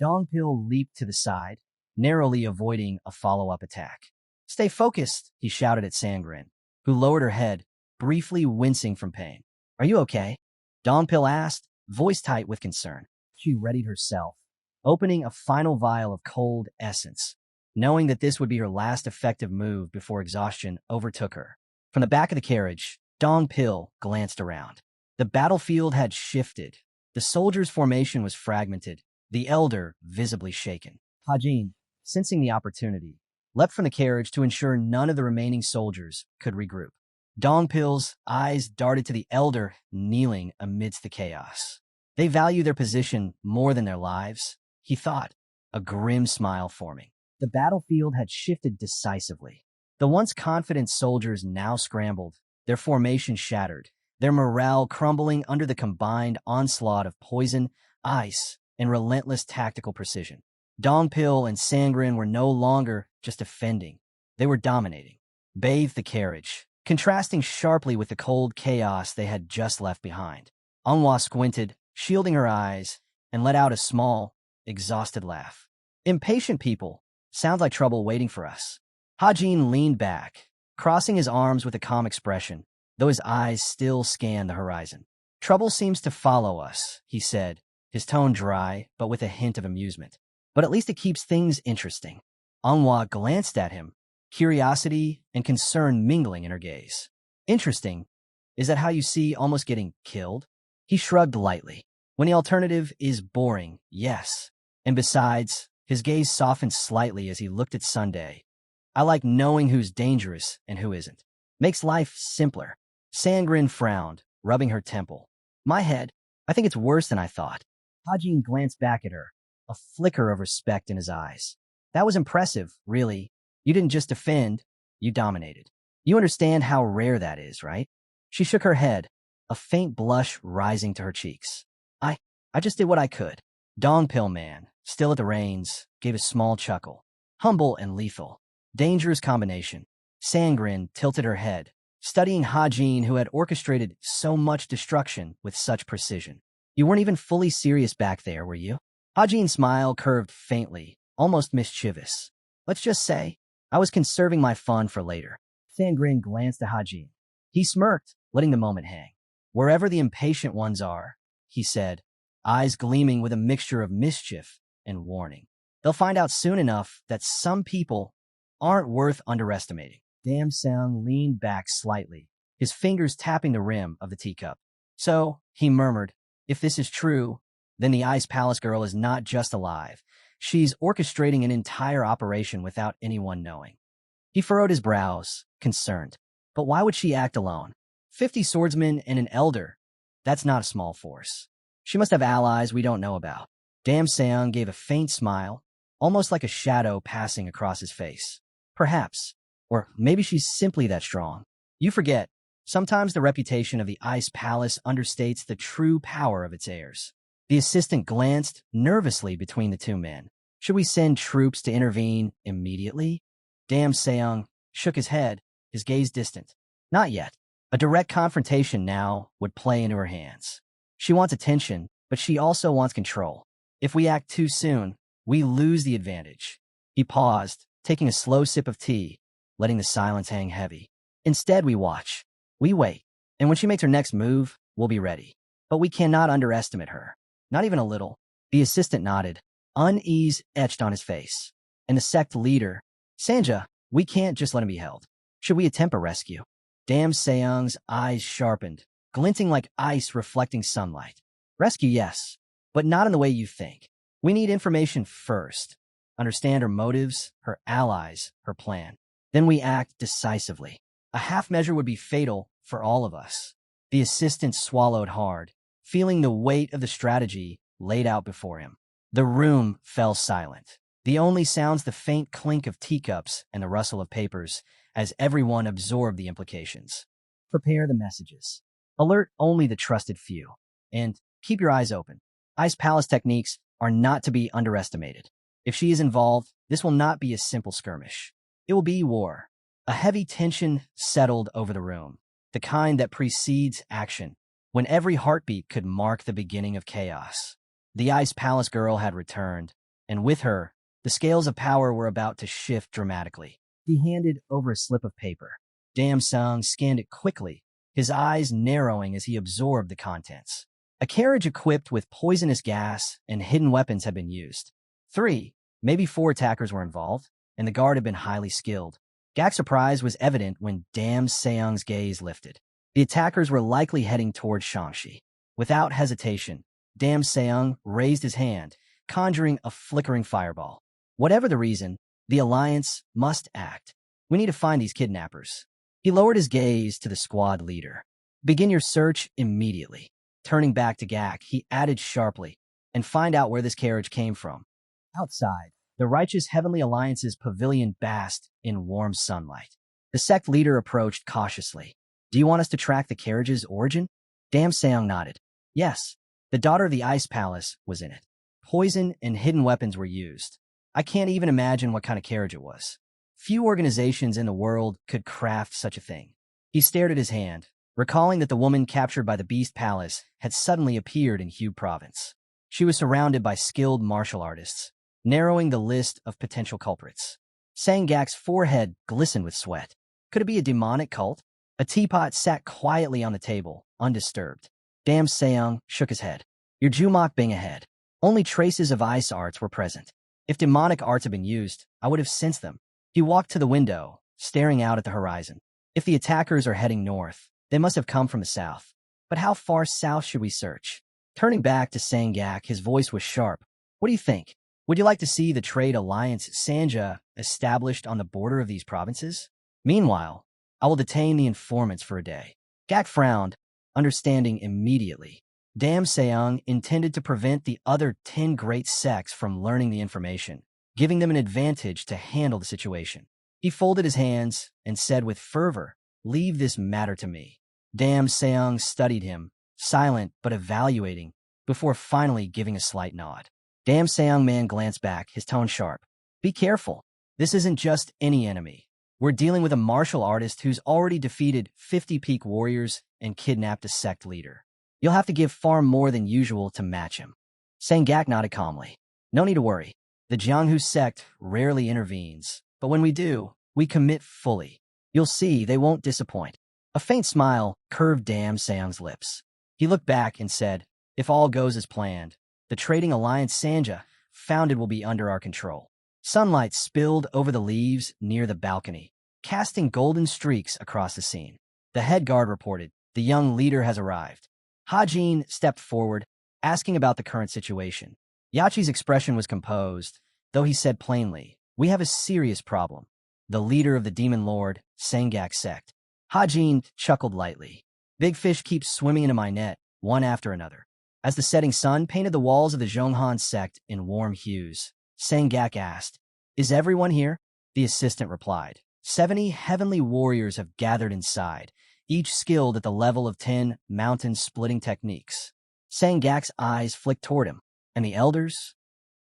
Dongpil leaped to the side, narrowly avoiding a follow-up attack. Stay focused, he shouted at Sangren, who lowered her head, briefly wincing from pain. Are you okay? Dongpil asked, voice tight with concern. She readied herself, opening a final vial of cold essence, knowing that this would be her last effective move before exhaustion overtook her. From the back of the carriage, Dongpil glanced around. The battlefield had shifted. The soldiers' formation was fragmented, the elder visibly shaken. Hajin, sensing the opportunity, leapt from the carriage to ensure none of the remaining soldiers could regroup. Dongpil's eyes darted to the elder kneeling amidst the chaos. They value their position more than their lives, he thought, a grim smile forming. The battlefield had shifted decisively. The once confident soldiers now scrambled, their formation shattered, their morale crumbling under the combined onslaught of poison, ice, and relentless tactical precision. Dongpil and Sangren were no longer just defending. They were dominating. Bathed the carriage, contrasting sharply with the cold chaos they had just left behind. Manhwa squinted, shielding her eyes, and let out a small, exhausted laugh. Impatient people. Sounds like trouble waiting for us. Hajin leaned back, crossing his arms with a calm expression, though his eyes still scanned the horizon. Trouble seems to follow us, he said, his tone dry, but with a hint of amusement. But at least it keeps things interesting. Manhwa glanced at him, curiosity and concern mingling in her gaze. Interesting? Is that how you see almost getting killed? He shrugged lightly. When the alternative is boring, yes. And besides, his gaze softened slightly as he looked at Sunday. I like knowing who's dangerous and who isn't. Makes life simpler. Sangren frowned, rubbing her temple. My head, I think it's worse than I thought. Hajin glanced back at her, a flicker of respect in his eyes. That was impressive, really. You didn't just defend, you dominated. You understand how rare that is, right? She shook her head, a faint blush rising to her cheeks. I just did what I could. Dongpil man, still at the reins, gave a small chuckle. Humble and lethal. Dangerous combination. Sangren tilted her head, studying Hajin, who had orchestrated so much destruction with such precision. You weren't even fully serious back there, were you? Hajin's smile curved faintly, almost mischievous. Let's just say, I was conserving my fun for later. Sangren glanced at Hajin. He smirked, letting the moment hang. Wherever the impatient ones are, he said, eyes gleaming with a mixture of mischief and warning. They'll find out soon enough that some people aren't worth underestimating. Dam Seung leaned back slightly, his fingers tapping the rim of the teacup. So, he murmured, if this is true, then the Ice Palace girl is not just alive. She's orchestrating an entire operation without anyone knowing. He furrowed his brows, concerned. But why would she act alone? 50 swordsmen and an elder. That's not a small force. She must have allies we don't know about. Dam Seung gave a faint smile, almost like a shadow passing across his face. Perhaps. Or maybe she's simply that strong. You forget, sometimes the reputation of the Ice Palace understates the true power of its heirs. The assistant glanced nervously between the two men. Should we send troops to intervene immediately? Dam Seung shook his head, his gaze distant. Not yet. A direct confrontation now would play into her hands. She wants attention, but she also wants control. If we act too soon, we lose the advantage. He paused, taking a slow sip of tea, letting the silence hang heavy. Instead, we watch. We wait. And when she makes her next move, we'll be ready. But we cannot underestimate her. Not even a little. The assistant nodded, unease etched on his face. And the sect leader, Sanja, we can't just let him be held. Should we attempt a rescue? Dam Seung's eyes sharpened, glinting like ice reflecting sunlight. Rescue, yes, but not in the way you think. We need information first. Understand her motives, her allies, her plan. Then we act decisively. A half measure would be fatal for all of us. The assistant swallowed hard, feeling the weight of the strategy laid out before him. The room fell silent. The only sounds the faint clink of teacups and the rustle of papers as everyone absorbed the implications. Prepare the messages. Alert only the trusted few. And keep your eyes open. Ice Palace techniques are not to be underestimated. If she is involved, this will not be a simple skirmish. It will be war. A heavy tension settled over the room, the kind that precedes action, when every heartbeat could mark the beginning of chaos. The Ice Palace girl had returned, and with her, the scales of power were about to shift dramatically. He handed over a slip of paper. Dam Sung scanned it quickly, his eyes narrowing as he absorbed the contents. A carriage equipped with poisonous gas and hidden weapons had been used. 3, maybe 4 attackers were involved, and the guard had been highly skilled. Gak's surprise was evident when Dam Seung's gaze lifted. The attackers were likely heading towards Shangxi. Without hesitation, Dam Seung raised his hand, conjuring a flickering fireball. Whatever the reason, the Alliance must act. We need to find these kidnappers. He lowered his gaze to the squad leader. Begin your search immediately. Turning back to Gak, he added sharply, and find out where this carriage came from. Outside, the righteous Heavenly Alliance's pavilion basked in warm sunlight. The sect leader approached cautiously. Do you want us to track the carriage's origin? Dam Seung nodded. Yes, the daughter of the Ice Palace was in it. Poison and hidden weapons were used. I can't even imagine what kind of carriage it was. Few organizations in the world could craft such a thing. He stared at his hand, recalling that the woman captured by the Beast Palace had suddenly appeared in Hue Province. She was surrounded by skilled martial artists, narrowing the list of potential culprits. Sangak's forehead glistened with sweat. Could it be a demonic cult? A teapot sat quietly on the table, undisturbed. Dam Seung shook his head. Your Jumak Bing ahead. Only traces of ice arts were present. If demonic arts had been used, I would have sensed them. He walked to the window, staring out at the horizon. If the attackers are heading north, they must have come from the south. But how far south should we search? Turning back to Sangak, his voice was sharp. What do you think? Would you like to see the trade alliance Sanja established on the border of these provinces? Meanwhile, I will detain the informants for a day. Gak frowned, understanding immediately. Dam Seung intended to prevent the other 10 great sects from learning the information, giving them an advantage to handle the situation. He folded his hands and said with fervor, Leave this matter to me. Dam Seung studied him, silent but evaluating, before finally giving a slight nod. Dam Seung man glanced back, his tone sharp. Be careful. This isn't just any enemy. We're dealing with a martial artist who's already defeated 50 peak warriors and kidnapped a sect leader. You'll have to give far more than usual to match him. Sangak nodded calmly. No need to worry. The Jianghu sect rarely intervenes, but when we do, we commit fully. You'll see they won't disappoint. A faint smile curved Dam Seung's lips. He looked back and said, If all goes as planned, the trading alliance Sanja founded will be under our control. Sunlight spilled over the leaves near the balcony, casting golden streaks across the scene. The head guard reported, The young leader has arrived. Hajin stepped forward, asking about the current situation. Yachi's expression was composed, though he said plainly, We have a serious problem. The leader of the Demon Lord, Sangak sect. Hajin chuckled lightly. Big fish keep swimming into my net, one after another. As the setting sun painted the walls of the Zhonghan sect in warm hues, Sangak asked, Is everyone here? The assistant replied, 70 heavenly warriors have gathered inside, each skilled at the level of 10 mountain-splitting techniques. Sangak's eyes flicked toward him. And the elders?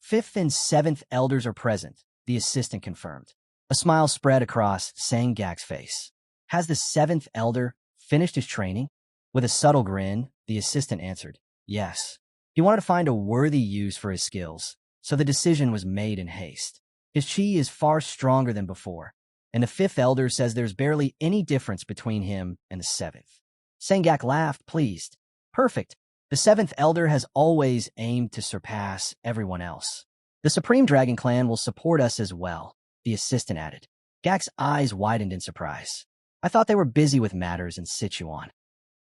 5th and 7th elders are present, the assistant confirmed. A smile spread across Sangak's face. Has the 7th elder finished his training? With a subtle grin, the assistant answered, Yes. He wanted to find a worthy use for his skills, so the decision was made in haste. His chi is far stronger than before, and the 5th elder says there's barely any difference between him and the 7th. Sangak laughed, pleased. Perfect. The 7th elder has always aimed to surpass everyone else. The Supreme Dragon Clan will support us as well, the assistant added. Gak's eyes widened in surprise. I thought they were busy with matters in Sichuan.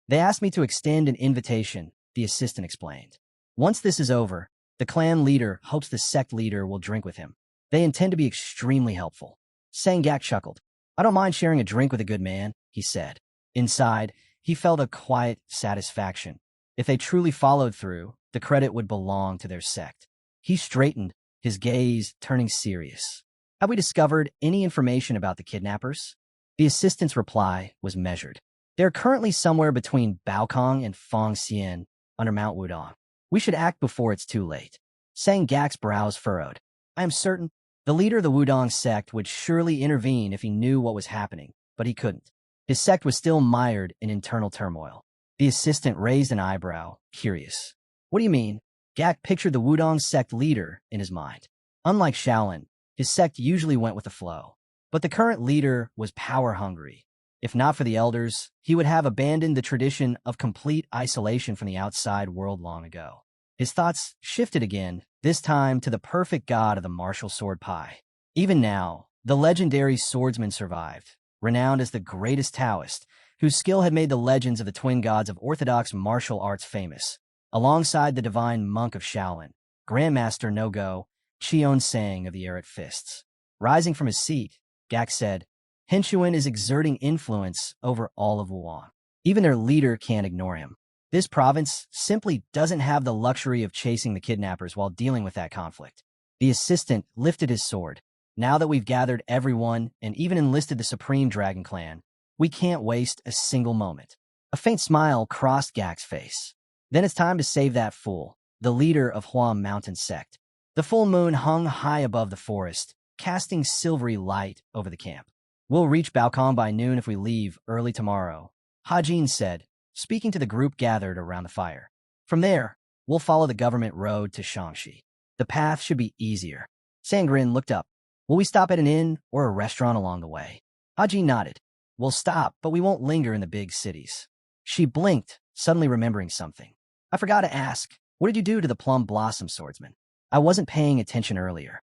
They asked me to extend an invitation, the assistant explained. Once this is over, the clan leader hopes the sect leader will drink with him. They intend to be extremely helpful. Sangak chuckled. I don't mind sharing a drink with a good man, he said. Inside, he felt a quiet satisfaction. If they truly followed through, the credit would belong to their sect. He straightened, his gaze turning serious. Have we discovered any information about the kidnappers? The assistant's reply was measured. They're currently somewhere between Baokong and Fengxian, under Mount Wudong. We should act before it's too late. Sangak's brows furrowed. I am certain the leader of the Wudong sect would surely intervene if he knew what was happening, but he couldn't. His sect was still mired in internal turmoil. The assistant raised an eyebrow, curious. What do you mean? Gak pictured the Wudong sect leader in his mind. Unlike Shaolin, his sect usually went with the flow. But the current leader was power-hungry. If not for the elders, he would have abandoned the tradition of complete isolation from the outside world long ago. His thoughts shifted again, this time to the perfect god of the martial sword Pai. Even now, the legendary swordsman survived, renowned as the greatest Taoist, whose skill had made the legends of the twin gods of orthodox martial arts famous. Alongside the divine monk of Shaolin, Grandmaster No-Go, Cheon Sang of the Arid Fists. Rising from his seat, Gak said, Henshuan is exerting influence over all of Wuhan. Even their leader can't ignore him. This province simply doesn't have the luxury of chasing the kidnappers while dealing with that conflict. The assistant lifted his sword. Now that we've gathered everyone and even enlisted the Supreme Dragon Clan, we can't waste a single moment. A faint smile crossed Gak's face. Then it's time to save that fool, the leader of Hua Mountain Sect. The full moon hung high above the forest, casting silvery light over the camp. We'll reach Baokong by noon if we leave early tomorrow, Hajin said, speaking to the group gathered around the fire. From there, we'll follow the government road to Shangxi. The path should be easier. Sangrin looked up. Will we stop at an inn or a restaurant along the way? Hajin nodded. We'll stop, but we won't linger in the big cities. She blinked, suddenly remembering something. I forgot to ask, what did you do to the Plum Blossom swordsman? I wasn't paying attention earlier.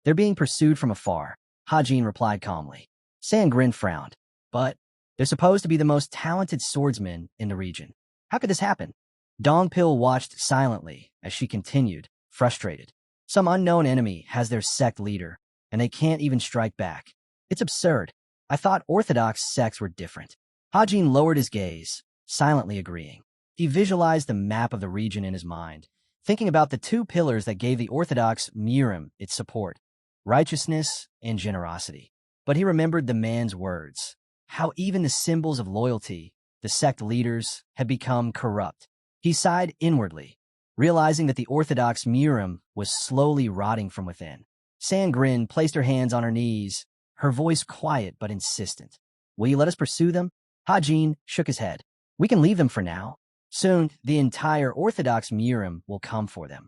They're being pursued from afar, Hajin replied calmly. Sangrin frowned. But they're supposed to be the most talented swordsmen in the region. How could this happen? Dongpil watched silently as she continued, frustrated. Some unknown enemy has their sect leader, and they can't even strike back. It's absurd. I thought orthodox sects were different. Hajin lowered his gaze, silently agreeing. He visualized the map of the region in his mind, thinking about the two pillars that gave the orthodox Murim its support, righteousness and generosity. But he remembered the man's words, how even the symbols of loyalty, the sect leaders, had become corrupt. He sighed inwardly, realizing that the orthodox Murim was slowly rotting from within. Sangrin placed her hands on her knees, her voice quiet but insistent. Will you let us pursue them? Hajin shook his head. We can leave them for now. Soon, the entire orthodox Murim will come for them.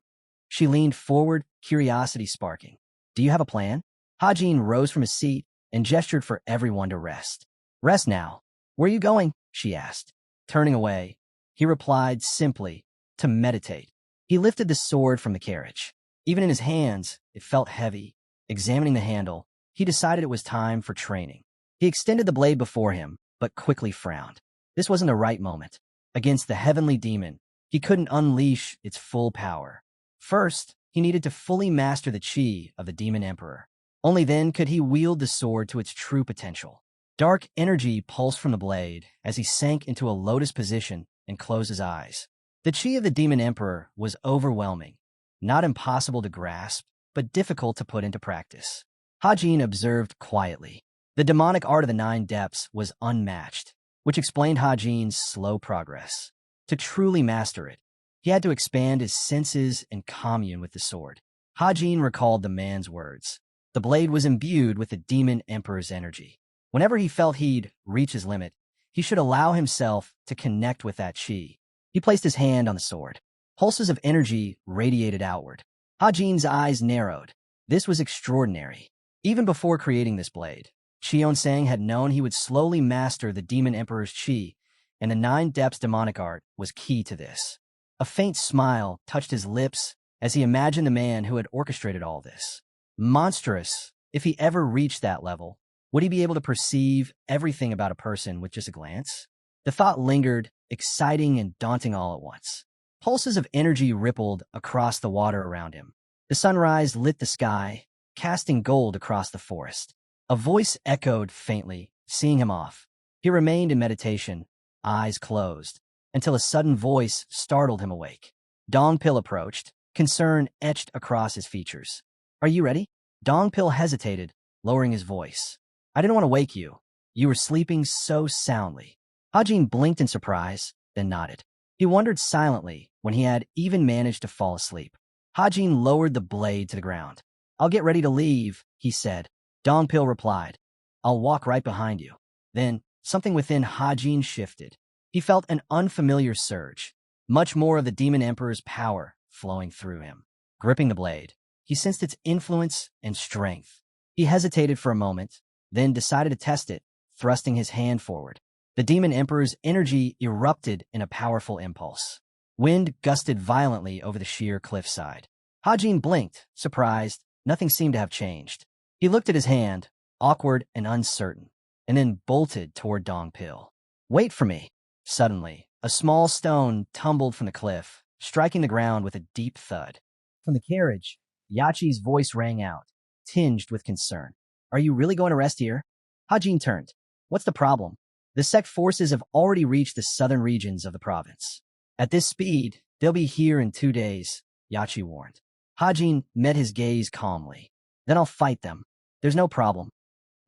She leaned forward, curiosity sparking. Do you have a plan? Hajin rose from his seat and gestured for everyone to rest. Rest now. Where are you going? She asked. Turning away, he replied simply, to meditate. He lifted the sword from the carriage. Even in his hands, it felt heavy. Examining the handle, he decided it was time for training. He extended the blade before him, but quickly frowned. This wasn't the right moment. Against the heavenly demon, he couldn't unleash its full power. First, he needed to fully master the chi of the demon emperor. Only then could he wield the sword to its true potential. Dark energy pulsed from the blade as he sank into a lotus position and closed his eyes. The chi of the demon emperor was overwhelming, not impossible to grasp, but difficult to put into practice. Hajin observed quietly. The demonic art of the nine depths was unmatched, which explained Hajin's slow progress. To truly master it, he had to expand his senses and commune with the sword. Hajin recalled the man's words. The blade was imbued with the demon emperor's energy. Whenever he felt he'd reach his limit, he should allow himself to connect with that chi. He placed his hand on the sword. Pulses of energy radiated outward. Hajin's eyes narrowed. This was extraordinary. Even before creating this blade, Cheon Sang had known he would slowly master the demon emperor's chi, and the nine depths demonic art was key to this. A faint smile touched his lips as he imagined the man who had orchestrated all this. Monstrous, if he ever reached that level, would he be able to perceive everything about a person with just a glance? The thought lingered, exciting and daunting all at once. Pulses of energy rippled across the water around him. The sunrise lit the sky, casting gold across the forest. A voice echoed faintly, seeing him off. He remained in meditation, eyes closed, until a sudden voice startled him awake. Dongpil approached, concern etched across his features. Are you ready? Dongpil hesitated, lowering his voice. I didn't want to wake you. You were sleeping so soundly. Hajin blinked in surprise, then nodded. He wondered silently when he had even managed to fall asleep. Hajin lowered the blade to the ground. I'll get ready to leave, he said. Dongpil replied, I'll walk right behind you. Then, something within Hajin shifted. He felt an unfamiliar surge. Much more of the demon emperor's power flowing through him. Gripping the blade, he sensed its influence and strength. He hesitated for a moment, then decided to test it, thrusting his hand forward. The Demon Emperor's energy erupted in a powerful impulse. Wind gusted violently over the sheer cliffside. Hajin blinked, surprised. Nothing seemed to have changed. He looked at his hand, awkward and uncertain, and then bolted toward Dongpil. "Wait for me." Suddenly, a small stone tumbled from the cliff, striking the ground with a deep thud. From the carriage, Yachi's voice rang out, tinged with concern. "Are you really going to rest here?" Hajin turned. "What's the problem?" "The sect forces have already reached the southern regions of the province. At this speed, they'll be here in 2 days," Yachi warned. Hajin met his gaze calmly. "Then I'll fight them. There's no problem."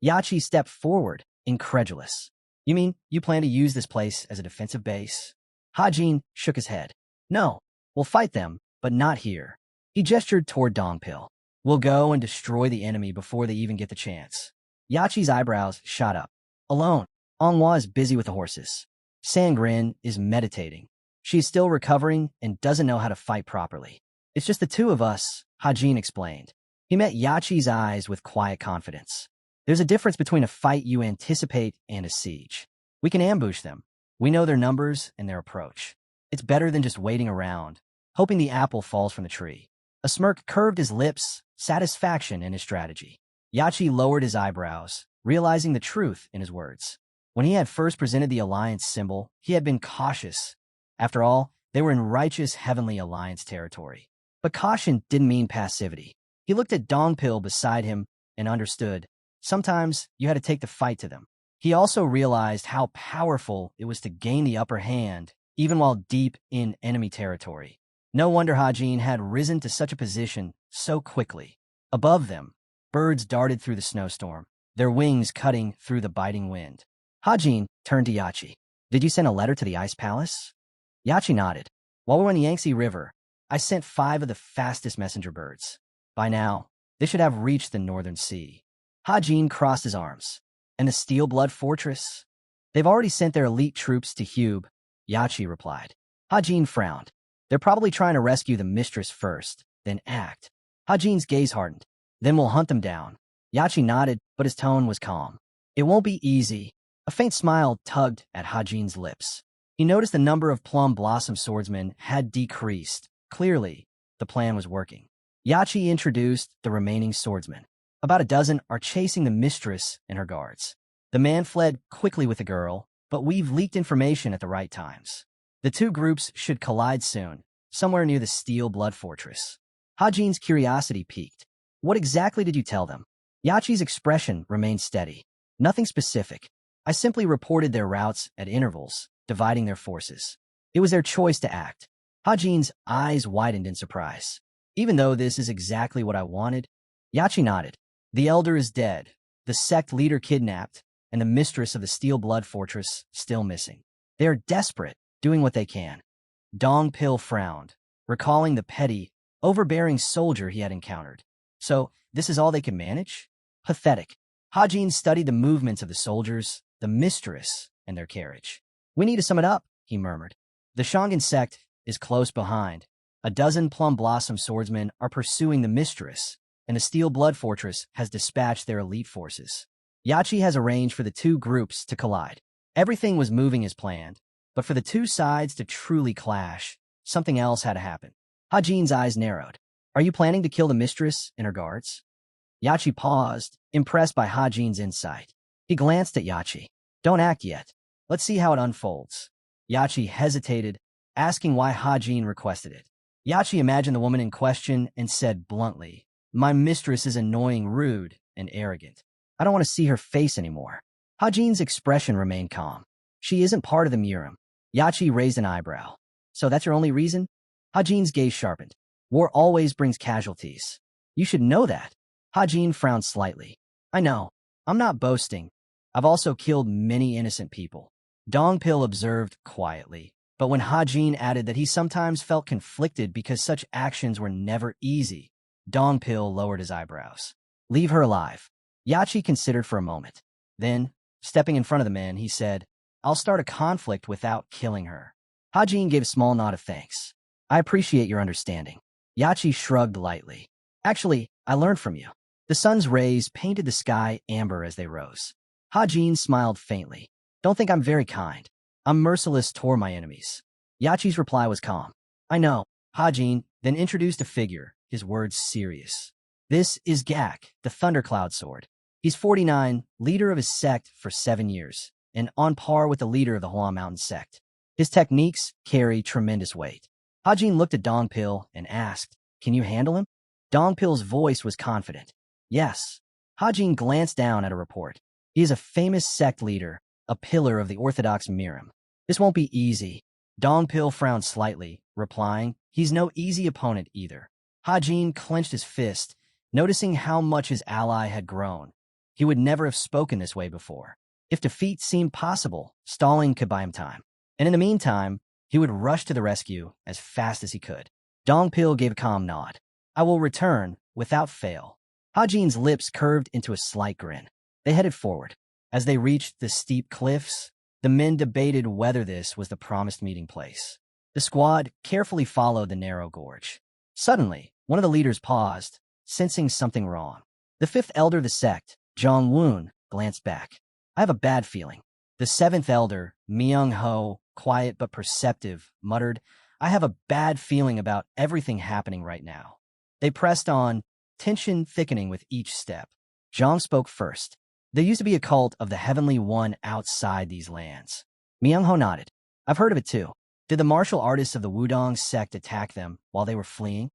Yachi stepped forward, incredulous. "You mean you plan to use this place as a defensive base?" Hajin shook his head. "No, we'll fight them, but not here." He gestured toward Dongpil. "We'll go and destroy the enemy before they even get the chance." Yachi's eyebrows shot up. "Alone, Manhwa is busy with the horses. Sangrin is meditating. She's still recovering and doesn't know how to fight properly. It's just the two of us," Hajin explained. He met Yachi's eyes with quiet confidence. "There's a difference between a fight you anticipate and a siege. We can ambush them. We know their numbers and their approach. It's better than just waiting around, hoping the apple falls from the tree." A smirk curved his lips, satisfaction in his strategy. Yachi lowered his eyebrows, realizing the truth in his words. When he had first presented the alliance symbol, he had been cautious. After all, they were in righteous heavenly alliance territory. But caution didn't mean passivity. He looked at Dongpil beside him and understood. Sometimes you had to take the fight to them. He also realized how powerful it was to gain the upper hand, even while deep in enemy territory. No wonder Hajin had risen to such a position so quickly. Above them, birds darted through the snowstorm, their wings cutting through the biting wind. Hajin turned to Yachi. "Did you send a letter to the Ice Palace?" Yachi nodded. "While we were on the Yangtze River, I sent 5 of the fastest messenger birds. By now, they should have reached the Northern Sea." Hajin crossed his arms. "And the Steel Blood Fortress?" "They've already sent their elite troops to Hube," Yachi replied. Hajin frowned. "They're probably trying to rescue the mistress first, then act." Hajin's gaze hardened. "Then we'll hunt them down." Yachi nodded, but his tone was calm. "It won't be easy." A faint smile tugged at Hajin's lips. He noticed the number of Plum Blossom swordsmen had decreased. Clearly, the plan was working. Yachi introduced the remaining swordsmen. About a dozen are chasing the mistress and her guards. The man fled quickly with the girl, but we've leaked information at the right times. The two groups should collide soon, somewhere near the Steel Blood Fortress. Hajin's curiosity piqued. "What exactly did you tell them?" Yachi's expression remained steady. "Nothing specific. I simply reported their routes at intervals, dividing their forces. It was their choice to act." Hajin's eyes widened in surprise. "Even though this is exactly what I wanted?" Yachi nodded. "The elder is dead, the sect leader kidnapped, and the mistress of the Steel Blood Fortress still missing. They are desperate, doing what they can." Dongpil frowned, recalling the petty, overbearing soldier he had encountered. "So, this is all they can manage? Pathetic." Hajin studied the movements of the soldiers, the mistress, and their carriage. "We need to sum it up," he murmured. "The Shongan sect is close behind. A dozen Plum Blossom swordsmen are pursuing the mistress, and the Steel Blood Fortress has dispatched their elite forces. Yachi has arranged for the two groups to collide. Everything was moving as planned, but for the two sides to truly clash, something else had to happen." Hajin's eyes narrowed. "Are you planning to kill the mistress and her guards?" Yachi paused, impressed by Hajin's insight. He glanced at Yachi. "Don't act yet. Let's see how it unfolds." Yachi hesitated, asking why Hajin requested it. Yachi imagined the woman in question and said bluntly, "My mistress is annoying, rude, and arrogant. I don't want to see her face anymore." Hajin's expression remained calm. "She isn't part of the Murim." Yachi raised an eyebrow. "So that's your only reason?" Hajin's gaze sharpened. "War always brings casualties. You should know that." Hajin frowned slightly. "I know. I'm not boasting. I've also killed many innocent people." Dongpil observed quietly, but when Hajin added that he sometimes felt conflicted because such actions were never easy, Dongpil lowered his eyebrows. "Leave her alive." Yachi considered for a moment. Then, stepping in front of the men, he said, "I'll start a conflict without killing her." Hajin gave a small nod of thanks. I appreciate your understanding. Yachi shrugged lightly. Actually, I learned from you. The sun's rays painted the sky amber as they rose. Hajin smiled faintly. Don't think I'm very kind. I'm merciless toward my enemies. Yachi's reply was calm. I know. Hajin then introduced a figure, his words serious. This is Gak, the Thundercloud Sword. He's 49, leader of his sect for 7 years, and on par with the leader of the Hua Mountain sect. His techniques carry tremendous weight. Hajin looked at Dongpil and asked, Can you handle him? Dongpil's voice was confident. Yes. Hajin glanced down at a report. He is a famous sect leader, a pillar of the Orthodox Miram. This won't be easy. Dongpil frowned slightly, replying, He's no easy opponent either. Hajin clenched his fist, noticing how much his ally had grown. He would never have spoken this way before. If defeat seemed possible, stalling could buy him time. And in the meantime, he would rush to the rescue as fast as he could. Dongpil gave a calm nod. I will return, without fail. Hajin's lips curved into a slight grin. They headed forward. As they reached the steep cliffs, the men debated whether this was the promised meeting place. The squad carefully followed the narrow gorge. Suddenly, one of the leaders paused, sensing something wrong. The fifth elder of the sect, Zhang Wun, glanced back. I have a bad feeling. The seventh elder, Myung Ho, quiet but perceptive, muttered, I have a bad feeling about everything happening right now. They pressed on, tension thickening with each step. Zhang spoke first. There used to be a cult of the Heavenly One outside these lands. Myung Ho nodded. I've heard of it too. Did the martial artists of the Wudong sect attack them while they were fleeing?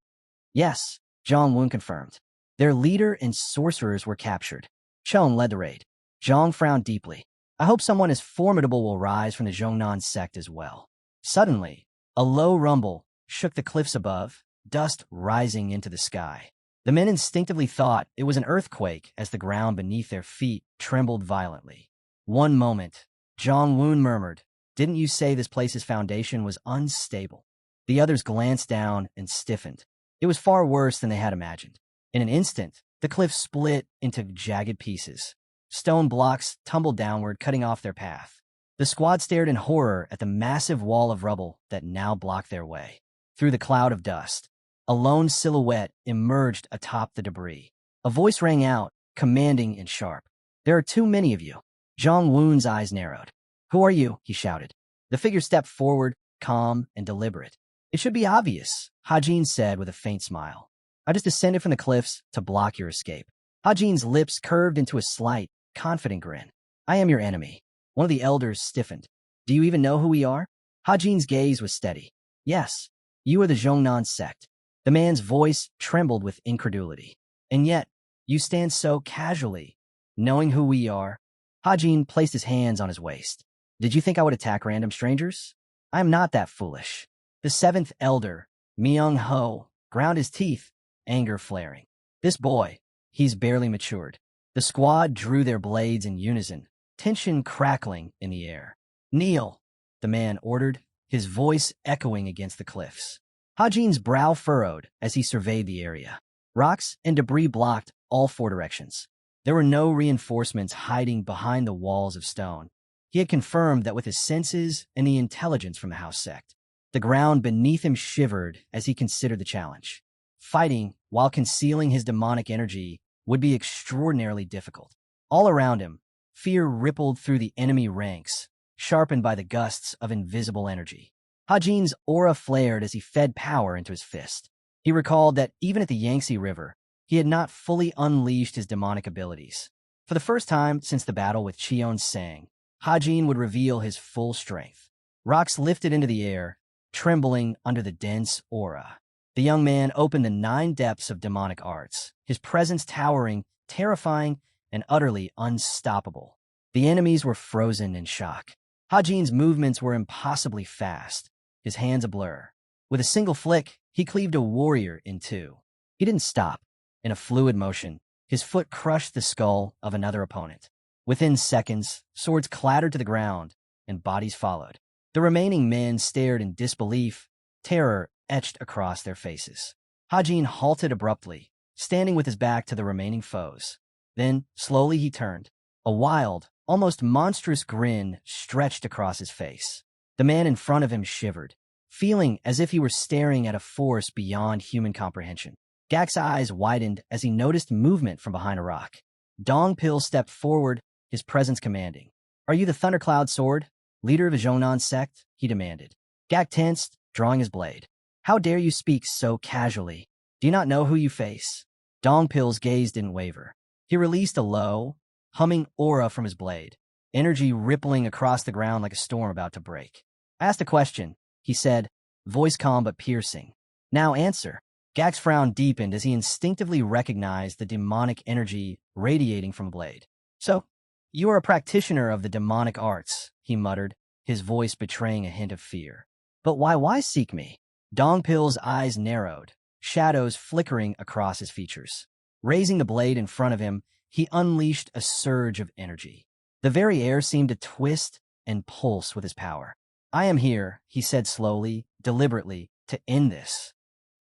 Yes, Zhang Wun confirmed. Their leader and sorcerers were captured. Chong led the raid. Zhang frowned deeply. I hope someone as formidable will rise from the Zhongnan sect as well. Suddenly, a low rumble shook the cliffs above, dust rising into the sky. The men instinctively thought it was an earthquake as the ground beneath their feet trembled violently. One moment, Zhang Wun murmured, Didn't you say this place's foundation was unstable? The others glanced down and stiffened. It was far worse than they had imagined. In an instant, the cliff split into jagged pieces. Stone blocks tumbled downward, cutting off their path. The squad stared in horror at the massive wall of rubble that now blocked their way. Through the cloud of dust, a lone silhouette emerged atop the debris. A voice rang out, commanding and sharp. There are too many of you. Zhang Wun's eyes narrowed. Who are you? He shouted. The figure stepped forward, calm and deliberate. It should be obvious, Hajin said with a faint smile. I just descended from the cliffs to block your escape. Hajin's lips curved into a slight, confident grin. I am your enemy. One of the elders stiffened. Do you even know who we are? Hajin's gaze was steady. Yes, you are the Zhongnan sect. The man's voice trembled with incredulity. And yet, you stand so casually, knowing who we are. Hajin placed his hands on his waist. Did you think I would attack random strangers? I am not that foolish. The seventh elder, Myung Ho, ground his teeth, anger flaring. This boy, he's barely matured. The squad drew their blades in unison, tension crackling in the air. Kneel, the man ordered, his voice echoing against the cliffs. Hajin's brow furrowed as he surveyed the area. Rocks and debris blocked all 4 directions. There were no reinforcements hiding behind the walls of stone. He had confirmed that with his senses and the intelligence from the house sect. The ground beneath him shivered as he considered the challenge. Fighting, while concealing his demonic energy, would be extraordinarily difficult. All around him, fear rippled through the enemy ranks, sharpened by the gusts of invisible energy. Hajin's aura flared as he fed power into his fist. He recalled that even at the Yangtze River, he had not fully unleashed his demonic abilities. For the first time since the battle with Cheon Sang, Hajin would reveal his full strength. Rocks lifted into the air, trembling under the dense aura. The young man opened the 9 depths of demonic arts, his presence towering, terrifying, and utterly unstoppable. The enemies were frozen in shock. Hajin's movements were impossibly fast, his hands a blur. With a single flick, he cleaved a warrior in 2. He didn't stop. In a fluid motion, his foot crushed the skull of another opponent. Within seconds, swords clattered to the ground, and bodies followed. The remaining men stared in disbelief, terror etched across their faces. Hajin halted abruptly, standing with his back to the remaining foes. Then, slowly he turned. A wild, almost monstrous grin stretched across his face. The man in front of him shivered. feeling as if he were staring at a force beyond human comprehension. Gak's eyes widened as he noticed movement from behind a rock. Dongpil stepped forward, his presence commanding. "Are you the Thundercloud Sword, leader of the Zhongnan sect?" he demanded. Gak tensed, drawing his blade. "How dare you speak so casually? Do you not know who you face?" Dongpil's gaze didn't waver. He released a low, humming aura from his blade, energy rippling across the ground like a storm about to break. "Ask a question," he said, voice calm but piercing. "Now answer." Gak's frown deepened as he instinctively recognized the demonic energy radiating from the blade. "So, you are a practitioner of the demonic arts," he muttered, his voice betraying a hint of fear. "But why seek me?" Dongpil's eyes narrowed, shadows flickering across his features. Raising the blade in front of him, he unleashed a surge of energy. The very air seemed to twist and pulse with his power. "I am here," he said slowly, deliberately, "to end this."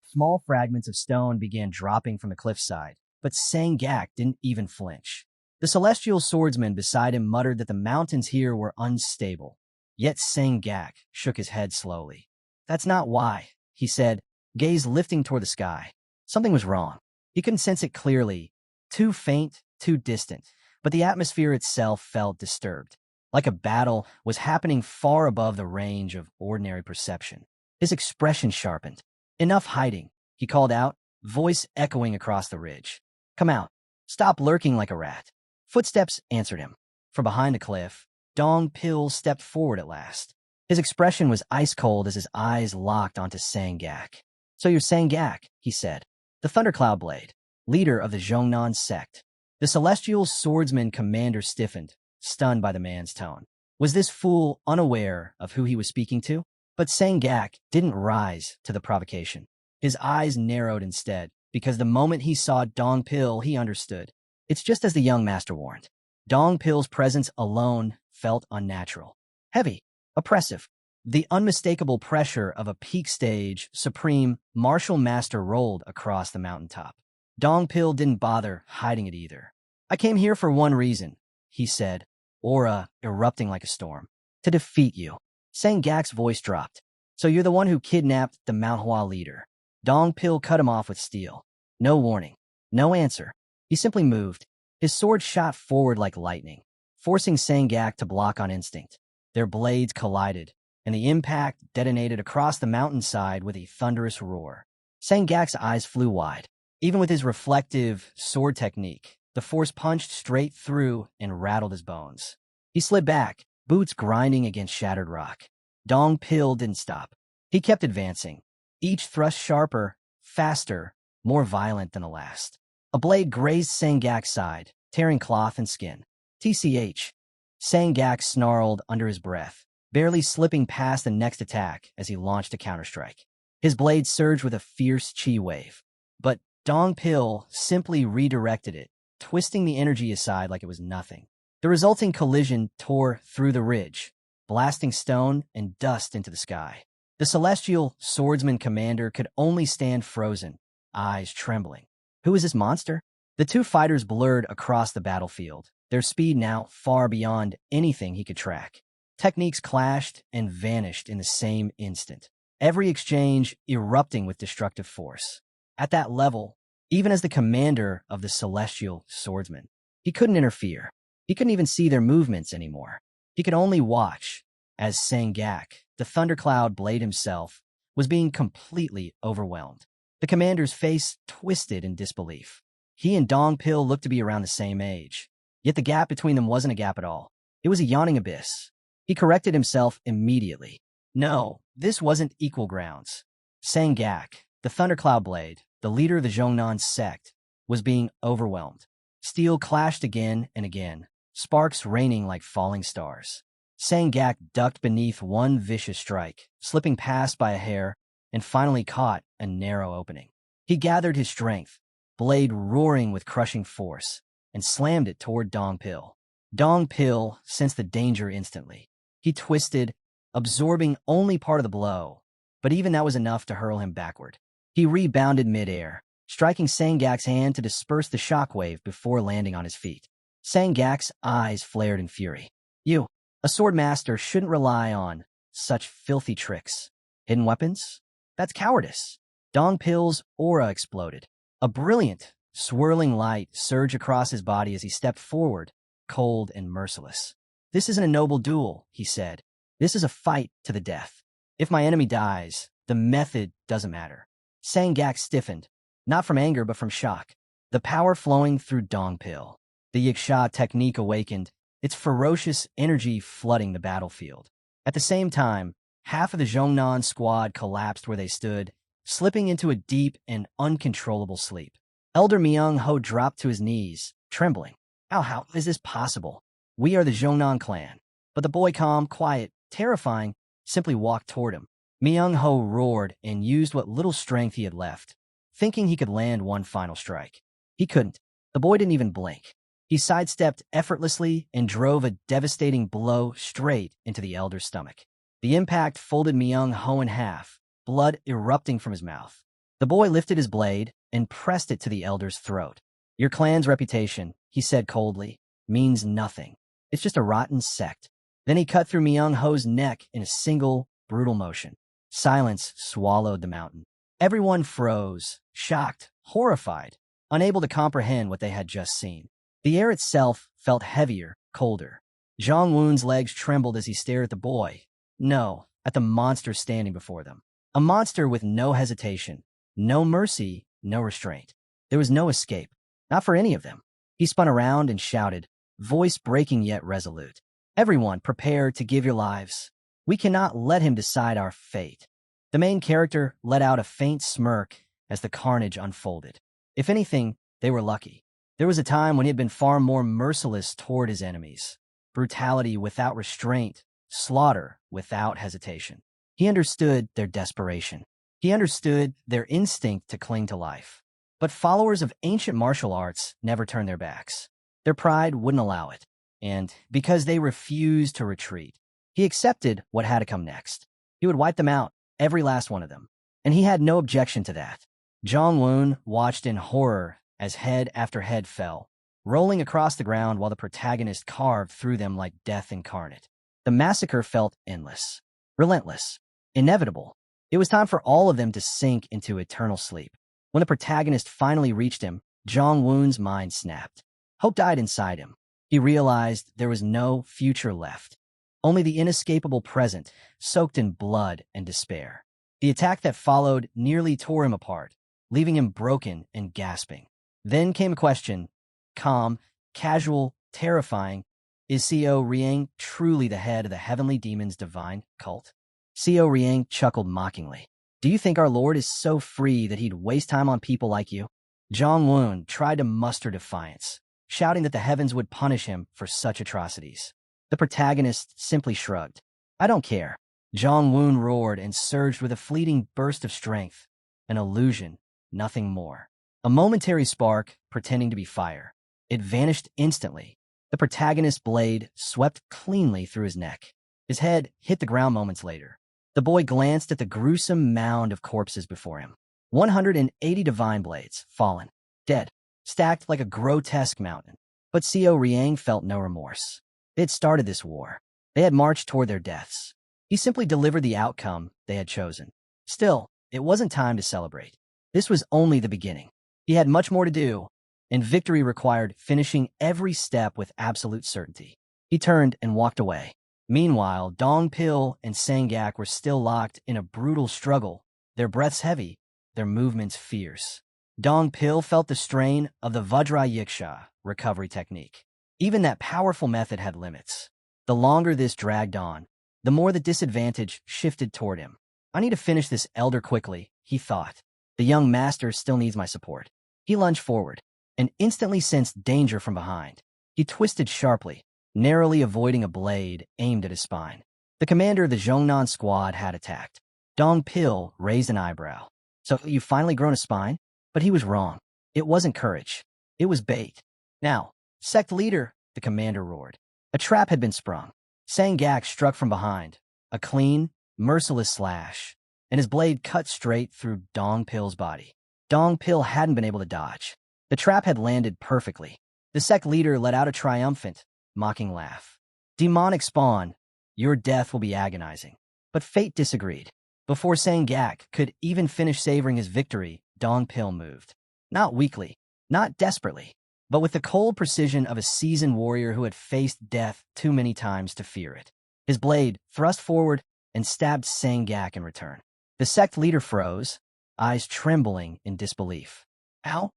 Small fragments of stone began dropping from the cliffside, but Sangak didn't even flinch. The celestial swordsman beside him muttered that the mountains here were unstable. Yet Sangak shook his head slowly. "That's not why," he said, gaze lifting toward the sky. Something was wrong. He couldn't sense it clearly. Too faint, too distant. But the atmosphere itself felt disturbed, like a battle was happening far above the range of ordinary perception. His expression sharpened. "Enough hiding," he called out, voice echoing across the ridge. "Come out. Stop lurking like a rat." Footsteps answered him. From behind the cliff, Dongpil stepped forward at last. His expression was ice-cold as his eyes locked onto Sangak. "So you're Sangak," he said. "The Thundercloud Blade, leader of the Zhongnan sect." The celestial swordsman commander stiffened, stunned by the man's tone. Was this fool unaware of who he was speaking to? But Sangak didn't rise to the provocation. His eyes narrowed instead, because the moment he saw Dongpil, he understood. It's just as the young master warned. Dongpil's presence alone felt unnatural. Heavy, oppressive. The unmistakable pressure of a peak stage, supreme, martial master rolled across the mountaintop. Dongpil didn't bother hiding it either. "I came here for one reason," he said, aura erupting like a storm. "To defeat you." Sangak's voice dropped. "So you're the one who kidnapped the Manhwa leader." Dongpil cut him off with steel. No warning. No answer. He simply moved. His sword shot forward like lightning, forcing Sangak to block on instinct. Their blades collided, and the impact detonated across the mountainside with a thunderous roar. Sangak's eyes flew wide. Even with his reflective sword technique, the force punched straight through and rattled his bones. He slid back, boots grinding against shattered rock. Dongpil didn't stop. He kept advancing, each thrust sharper, faster, more violent than the last. A blade grazed Sangak's side, tearing cloth and skin. "TCH." Sangak snarled under his breath, barely slipping past the next attack as he launched a counterstrike. His blade surged with a fierce chi wave. But Dongpil simply redirected it, twisting the energy aside like it was nothing. The resulting collision tore through the ridge, blasting stone and dust into the sky. The celestial swordsman commander could only stand frozen, eyes trembling. Who is this monster? The two fighters blurred across the battlefield, their speed now far beyond anything he could track. Techniques clashed and vanished in the same instant, every exchange erupting with destructive force. At that level, even as the commander of the celestial swordsman, he couldn't interfere. He couldn't even see their movements anymore. He could only watch as Sangak, the thundercloud blade himself, was being completely overwhelmed. The commander's face twisted in disbelief. He and Dongpil looked to be around the same age, yet the gap between them wasn't a gap at all. It was a yawning abyss. He corrected himself immediately. No, this wasn't equal grounds. Sangak, the thundercloud blade, the leader of the Zhongnan sect, was being overwhelmed. Steel clashed again and again, sparks raining like falling stars. Sangak ducked beneath one vicious strike, slipping past by a hair, and finally caught a narrow opening. He gathered his strength, blade roaring with crushing force, and slammed it toward Dongpil. Dongpil sensed the danger instantly. He twisted, absorbing only part of the blow, but even that was enough to hurl him backward. He rebounded midair, striking Sangak's hand to disperse the shockwave before landing on his feet. Sangak's eyes flared in fury. "You, a sword master, shouldn't rely on such filthy tricks." Hidden weapons? That's cowardice. Dong Pil's aura exploded. A brilliant, swirling light surged across his body as he stepped forward, cold and merciless. This isn't a noble duel, he said. This is a fight to the death. If my enemy dies, the method doesn't matter. Sangak stiffened, not from anger but from shock. The power flowing through Dong Pil. The Yiksha technique awakened, its ferocious energy flooding the battlefield. At the same time, half of the Zhongnan squad collapsed where they stood, slipping into a deep and uncontrollable sleep. Elder Myung-ho dropped to his knees, trembling. How is this possible? We are the Zhongnan clan. But the boy, calm, quiet, terrifying, simply walked toward him. Myung-ho roared and used what little strength he had left, thinking he could land one final strike. He couldn't. The boy didn't even blink. He sidestepped effortlessly and drove a devastating blow straight into the elder's stomach. The impact folded Myung-ho in half, blood erupting from his mouth. The boy lifted his blade and pressed it to the elder's throat. Your clan's reputation, he said coldly, means nothing. It's just a rotten sect. Then he cut through Myung-ho's neck in a single, brutal motion. Silence swallowed the mountain. Everyone froze, shocked, horrified, unable to comprehend what they had just seen. The air itself felt heavier, colder. Zhang Wun's legs trembled as he stared at the boy. No, at the monster standing before them. A monster with no hesitation, no mercy, no restraint. There was no escape, not for any of them. He spun around and shouted, voice breaking yet resolute. Everyone, prepare to give your lives. We cannot let him decide our fate. The main character let out a faint smirk as the carnage unfolded. If anything, they were lucky. There was a time when he had been far more merciless toward his enemies. Brutality without restraint, slaughter without hesitation. He understood their desperation. He understood their instinct to cling to life. But followers of ancient martial arts never turned their backs. Their pride wouldn't allow it. And because they refused to retreat, he accepted what had to come next. He would wipe them out, every last one of them. And he had no objection to that. Zhang Wun watched in horror as head after head fell, rolling across the ground while the protagonist carved through them like death incarnate. The massacre felt endless, relentless, inevitable. It was time for all of them to sink into eternal sleep. When the protagonist finally reached him, Zhang Wun's mind snapped. Hope died inside him. He realized there was no future left, only the inescapable present, soaked in blood and despair. The attack that followed nearly tore him apart, leaving him broken and gasping. Then came a question, calm, casual, terrifying. Is Seo Riang truly the head of the Heavenly Demon's divine cult? Seo Riang chuckled mockingly. Do you think our Lord is so free that he'd waste time on people like you? Zhang Wun tried to muster defiance, shouting that the heavens would punish him for such atrocities. The protagonist simply shrugged. I don't care. Zhang Wun roared and surged with a fleeting burst of strength. An illusion, nothing more. A momentary spark, pretending to be fire. It vanished instantly. The protagonist's blade swept cleanly through his neck. His head hit the ground moments later. The boy glanced at the gruesome mound of corpses before him. 180 divine blades, fallen, dead, stacked like a grotesque mountain. But Seo Riang felt no remorse. They had started this war. They had marched toward their deaths. He simply delivered the outcome they had chosen. Still, it wasn't time to celebrate. This was only the beginning. He had much more to do, and victory required finishing every step with absolute certainty. He turned and walked away. Meanwhile, Dong Pil and Sangak were still locked in a brutal struggle, their breaths heavy, their movements fierce. Dong Pil felt the strain of the Vajra Yiksha recovery technique. Even that powerful method had limits. The longer this dragged on, the more the disadvantage shifted toward him. I need to finish this elder quickly, he thought. The young master still needs my support. He lunged forward and instantly sensed danger from behind. He twisted sharply, narrowly avoiding a blade aimed at his spine. The commander of the Zhongnan squad had attacked. Dong Pil raised an eyebrow. So you've finally grown a spine? But he was wrong. It wasn't courage. It was bait. Now, sect leader, the commander roared. A trap had been sprung. Sangak struck from behind, a clean, merciless slash, and his blade cut straight through Dong Pil's body. Dong Pil hadn't been able to dodge. The trap had landed perfectly. The sect leader let out a triumphant, mocking laugh. Demonic spawn, your death will be agonizing. But fate disagreed. Before Sangak could even finish savoring his victory, Dong Pil moved. Not weakly, not desperately, but with the cold precision of a seasoned warrior who had faced death too many times to fear it. His blade thrust forward and stabbed Sangak in return. The sect leader froze, eyes trembling in disbelief. How?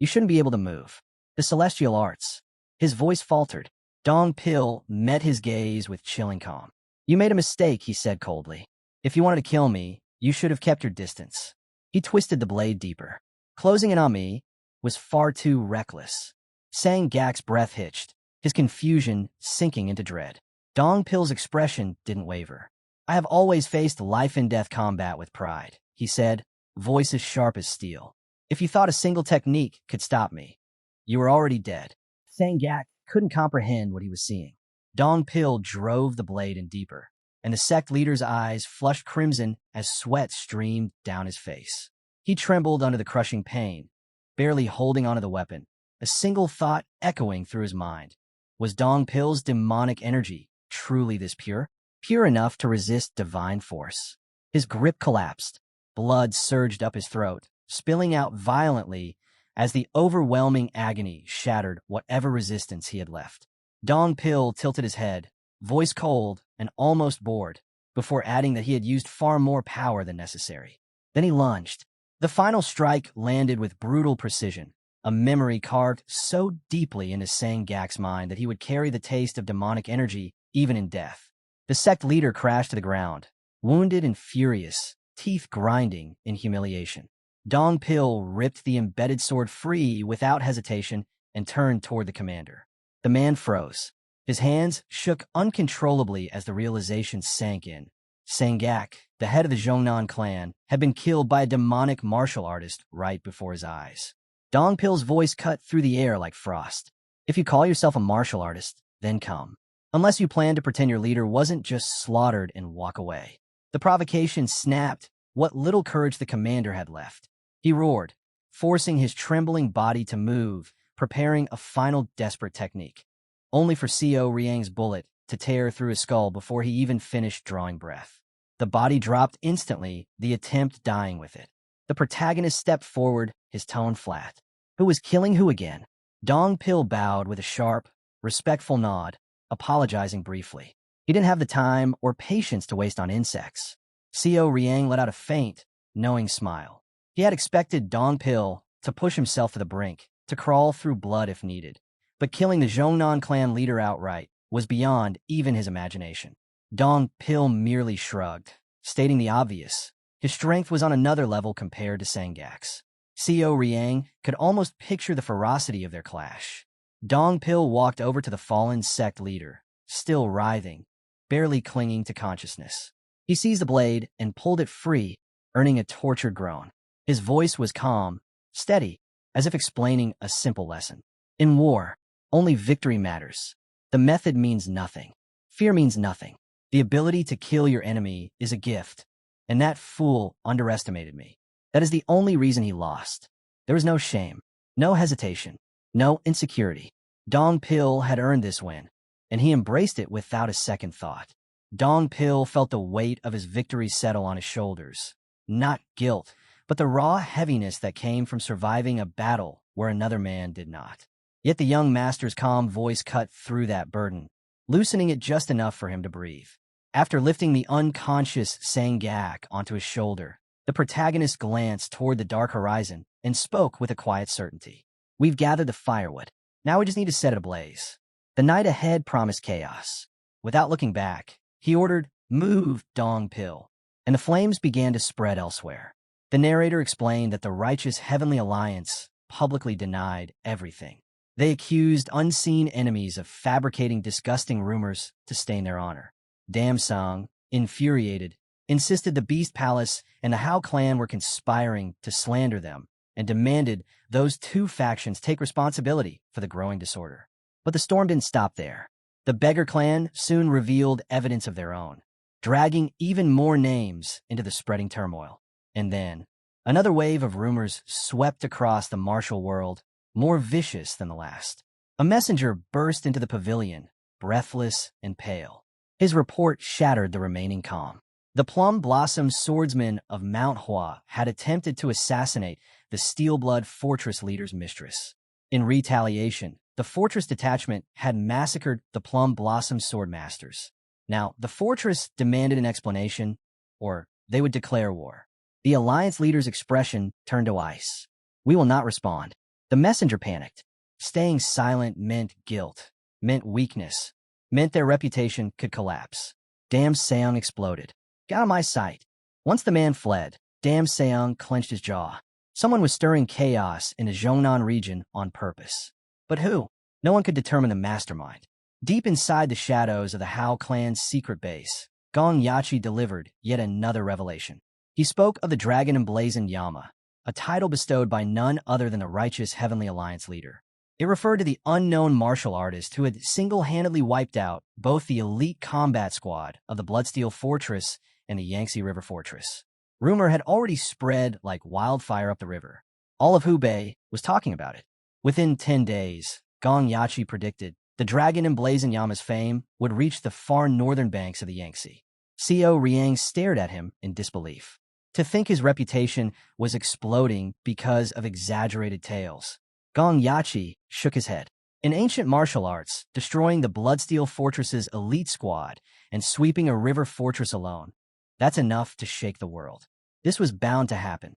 You shouldn't be able to move. The celestial arts. His voice faltered. Dong Pil met his gaze with chilling calm. You made a mistake, he said coldly. If you wanted to kill me, you should have kept your distance. He twisted the blade deeper. Closing in on me was far too reckless. Sangak's breath hitched, his confusion sinking into dread. Dong Pil's expression didn't waver. I have always faced life-and-death combat with pride, he said, voice as sharp as steel. If you thought a single technique could stop me, you were already dead. Sangak couldn't comprehend what he was seeing. Dong Pil drove the blade in deeper, and the sect leader's eyes flushed crimson as sweat streamed down his face. He trembled under the crushing pain, barely holding onto the weapon, a single thought echoing through his mind. Was Dong Pil's demonic energy truly this pure? Pure enough to resist divine force? His grip collapsed. Blood surged up his throat, spilling out violently as the overwhelming agony shattered whatever resistance he had left. Dong Pil tilted his head, voice cold and almost bored, before adding that he had used far more power than necessary. Then he lunged. The final strike landed with brutal precision, a memory carved so deeply into Sangak's mind that he would carry the taste of demonic energy even in death. The sect leader crashed to the ground, wounded and furious, teeth grinding in humiliation. Dong Pil ripped the embedded sword free without hesitation and turned toward the commander. The man froze. His hands shook uncontrollably as the realization sank in. Sangak, the head of the Zhongnan clan, had been killed by a demonic martial artist right before his eyes. Dong Pil's voice cut through the air like frost. If you call yourself a martial artist, then come. Unless you plan to pretend your leader wasn't just slaughtered and walk away. The provocation snapped what little courage the commander had left. He roared, forcing his trembling body to move, preparing a final desperate technique, only for Co Riang's bullet to tear through his skull before he even finished drawing breath. The body dropped instantly, the attempt dying with it. The protagonist stepped forward, his tone flat. Who was killing who again? Dong Pil bowed with a sharp, respectful nod, apologizing briefly. He didn't have the time or patience to waste on insects. Co Riang let out a faint, knowing smile. He had expected Dong Pil to push himself to the brink, to crawl through blood if needed. But killing the Zhongnan clan leader outright was beyond even his imagination. Dong Pil merely shrugged, stating the obvious. His strength was on another level compared to Sangak's. Co Riang could almost picture the ferocity of their clash. Dong Pil walked over to the fallen sect leader, still writhing, barely clinging to consciousness. He seized the blade and pulled it free, earning a tortured groan. His voice was calm, steady, as if explaining a simple lesson. In war, only victory matters. The method means nothing. Fear means nothing. The ability to kill your enemy is a gift, and that fool underestimated me. That is the only reason he lost. There was no shame, no hesitation, no insecurity. Dong Pil had earned this win, and he embraced it without a second thought. Dong Pil felt the weight of his victory settle on his shoulders. Not guilt, but the raw heaviness that came from surviving a battle where another man did not. Yet the young master's calm voice cut through that burden, loosening it just enough for him to breathe. After lifting the unconscious Sangak onto his shoulder, the protagonist glanced toward the dark horizon and spoke with a quiet certainty. We've gathered the firewood. Now we just need to set it ablaze. The night ahead promised chaos. Without looking back, he ordered, "Move, Dong Pil," and the flames began to spread elsewhere. The narrator explained that the righteous Heavenly Alliance publicly denied everything. They accused unseen enemies of fabricating disgusting rumors to stain their honor. Damsong, infuriated, insisted the Beast Palace and the Hao clan were conspiring to slander them and demanded those two factions take responsibility for the growing disorder. But the storm didn't stop there. The Beggar clan soon revealed evidence of their own, dragging even more names into the spreading turmoil. And then, another wave of rumors swept across the martial world, more vicious than the last. A messenger burst into the pavilion, breathless and pale. His report shattered the remaining calm. The Plum Blossom swordsman of Manhwa had attempted to assassinate the Steelblood fortress leader's mistress. In retaliation, the fortress detachment had massacred the Plum Blossom swordmasters. Now, the fortress demanded an explanation, or they would declare war. The alliance leader's expression turned to ice. "We will not respond." The messenger panicked. Staying silent meant guilt, meant weakness, meant their reputation could collapse. Dam Seong exploded. "Get out of my sight." Once the man fled, Dam Seong clenched his jaw. Someone was stirring chaos in the Zhongnan region on purpose. But who? No one could determine the mastermind. Deep inside the shadows of the Hao clan's secret base, Gong Yachi delivered yet another revelation. He spoke of the Dragon Emblazoned Yama, a title bestowed by none other than the righteous Heavenly Alliance leader. It referred to the unknown martial artist who had single-handedly wiped out both the elite combat squad of the Bloodsteel Fortress and the Yangtze River Fortress. Rumor had already spread like wildfire up the river. All of Hubei was talking about it. Within 10 days, Gong Yachi predicted the Dragon Emblazoned Yama's fame would reach the far northern banks of the Yangtze. Xiao Riang stared at him in disbelief. To think his reputation was exploding because of exaggerated tales. Gong Yachi shook his head. In ancient martial arts, destroying the Bloodsteel Fortress's elite squad and sweeping a river fortress alone, that's enough to shake the world. This was bound to happen.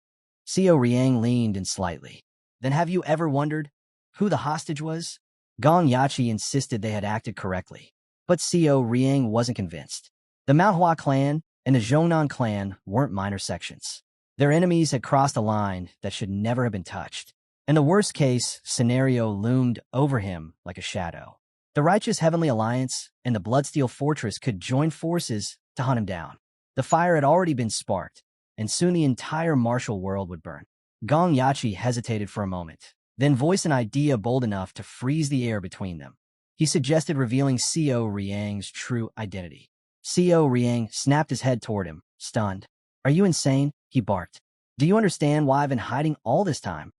Xiao Riang leaned in slightly. "Then have you ever wondered who the hostage was?" Gong Yachi insisted they had acted correctly. But Xiao Riang wasn't convinced. The Manhua clan and the Zhongnan clan weren't minor sections. Their enemies had crossed a line that should never have been touched. And the worst-case scenario loomed over him like a shadow. The righteous Heavenly Alliance and the Bloodsteel Fortress could join forces to hunt him down. The fire had already been sparked, and soon the entire martial world would burn. Gong Yachi hesitated for a moment, then voiced an idea bold enough to freeze the air between them. He suggested revealing Xiao Riang's true identity. Xiao Riang snapped his head toward him, stunned. "Are you insane?" he barked. "Do you understand why I've been hiding all this time?"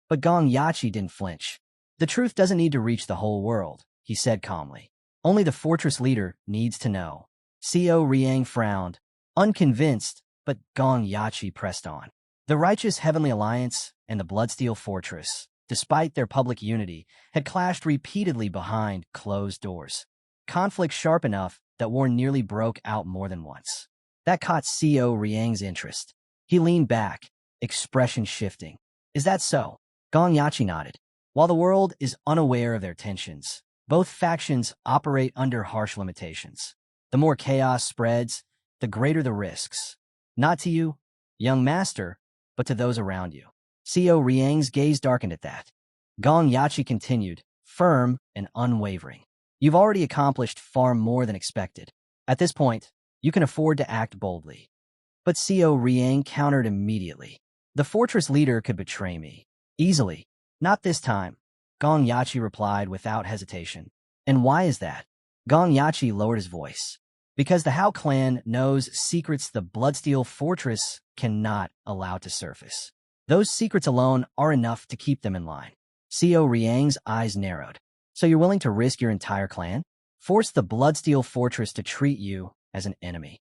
But Gong Yachi didn't flinch. "The truth doesn't need to reach the whole world," he said calmly. "Only the fortress leader needs to know." Xiao Riang frowned, unconvinced, but Gong Yachi pressed on. The righteous Heavenly Alliance and the Bloodsteel Fortress, despite their public unity, had clashed repeatedly behind closed doors. Conflict sharp enough that war nearly broke out more than once. That caught Xiao Riang's interest. He leaned back, expression shifting. "Is that so?" Gong Yachi nodded. "While the world is unaware of their tensions, both factions operate under harsh limitations. The more chaos spreads, the greater the risks. Not to you, young master, but to those around you." Xiao Riang's gaze darkened at that. Gong Yachi continued, firm and unwavering. "You've already accomplished far more than expected. At this point, you can afford to act boldly." But Xiao Riang countered immediately. "The fortress leader could betray me. Easily. Not this time," Gong Yachi replied without hesitation. "And why is that?" Gong Yachi lowered his voice. "Because the Hao clan knows secrets the Bloodsteel Fortress cannot allow to surface. Those secrets alone are enough to keep them in line." Xiao Riang's eyes narrowed. "So you're willing to risk your entire clan? Force the Bloodsteel Fortress to treat you as an enemy?"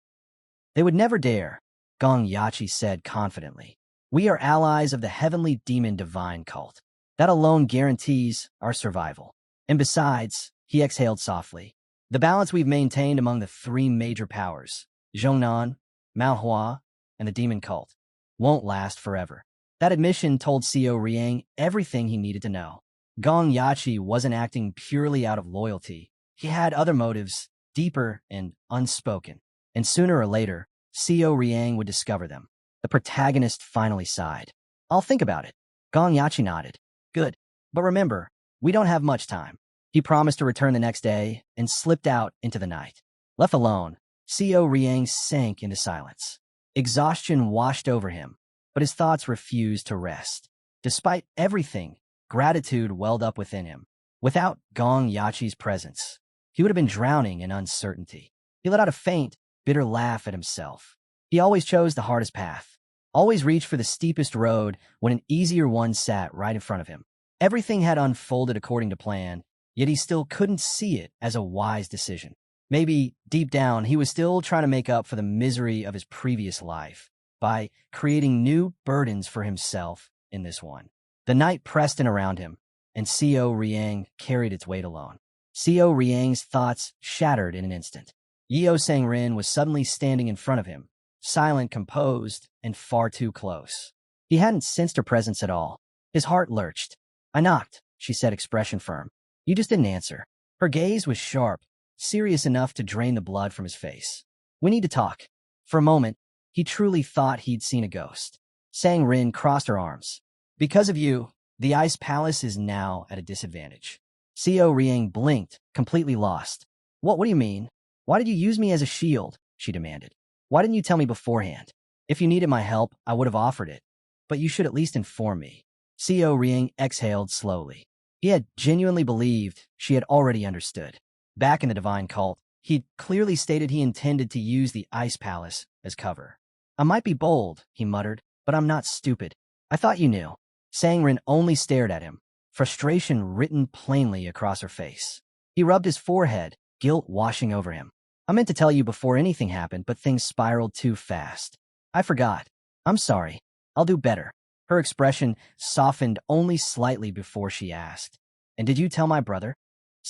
"They would never dare," Gong Yachi said confidently. "We are allies of the Heavenly Demon Divine cult. That alone guarantees our survival. And besides," he exhaled softly, "the balance we've maintained among the three major powers, Zhongnan, Manhua, and the Demon cult, won't last forever." That admission told Xiao Riang everything he needed to know. Gong Yachi wasn't acting purely out of loyalty. He had other motives, deeper and unspoken. And sooner or later, Xiao Riang would discover them. The protagonist finally sighed. "I'll think about it." Gong Yachi nodded. "Good. But remember, we don't have much time." He promised to return the next day and slipped out into the night. Left alone, Xiao Riang sank into silence. Exhaustion washed over him, but his thoughts refused to rest. Despite everything, gratitude welled up within him. Without Gong Yachi's presence, he would have been drowning in uncertainty. He let out a faint, bitter laugh at himself. He always chose the hardest path, always reached for the steepest road when an easier one sat right in front of him. Everything had unfolded according to plan, yet he still couldn't see it as a wise decision. Maybe, deep down, he was still trying to make up for the misery of his previous life by creating new burdens for himself in this one. The night pressed in around him, and Co Riang carried its weight alone. Co Riang's thoughts shattered in an instant. Yeo Sang-rin was suddenly standing in front of him, silent, composed, and far too close. He hadn't sensed her presence at all. His heart lurched. "I knocked," she said, expression firm. "You just didn't answer." Her gaze was sharp, serious enough to drain the blood from his face. "We need to talk." For a moment, he truly thought he'd seen a ghost. Sang-rin crossed her arms. "Because of you, the Ice Palace is now at a disadvantage." Co Riang blinked, completely lost. What do you mean? Why did you use me as a shield?" she demanded. "Why didn't you tell me beforehand? If you needed my help, I would have offered it. But you should at least inform me." Co Riang exhaled slowly. He had genuinely believed she had already understood. Back in the divine cult, he'd clearly stated he intended to use the Ice Palace as cover. "I might be bold," he muttered, "but I'm not stupid. I thought you knew." Sang-rin only stared at him, frustration written plainly across her face. He rubbed his forehead, guilt washing over him. "I meant to tell you before anything happened, but things spiraled too fast. I forgot. I'm sorry. I'll do better." Her expression softened only slightly before she asked, "And did you tell my brother?"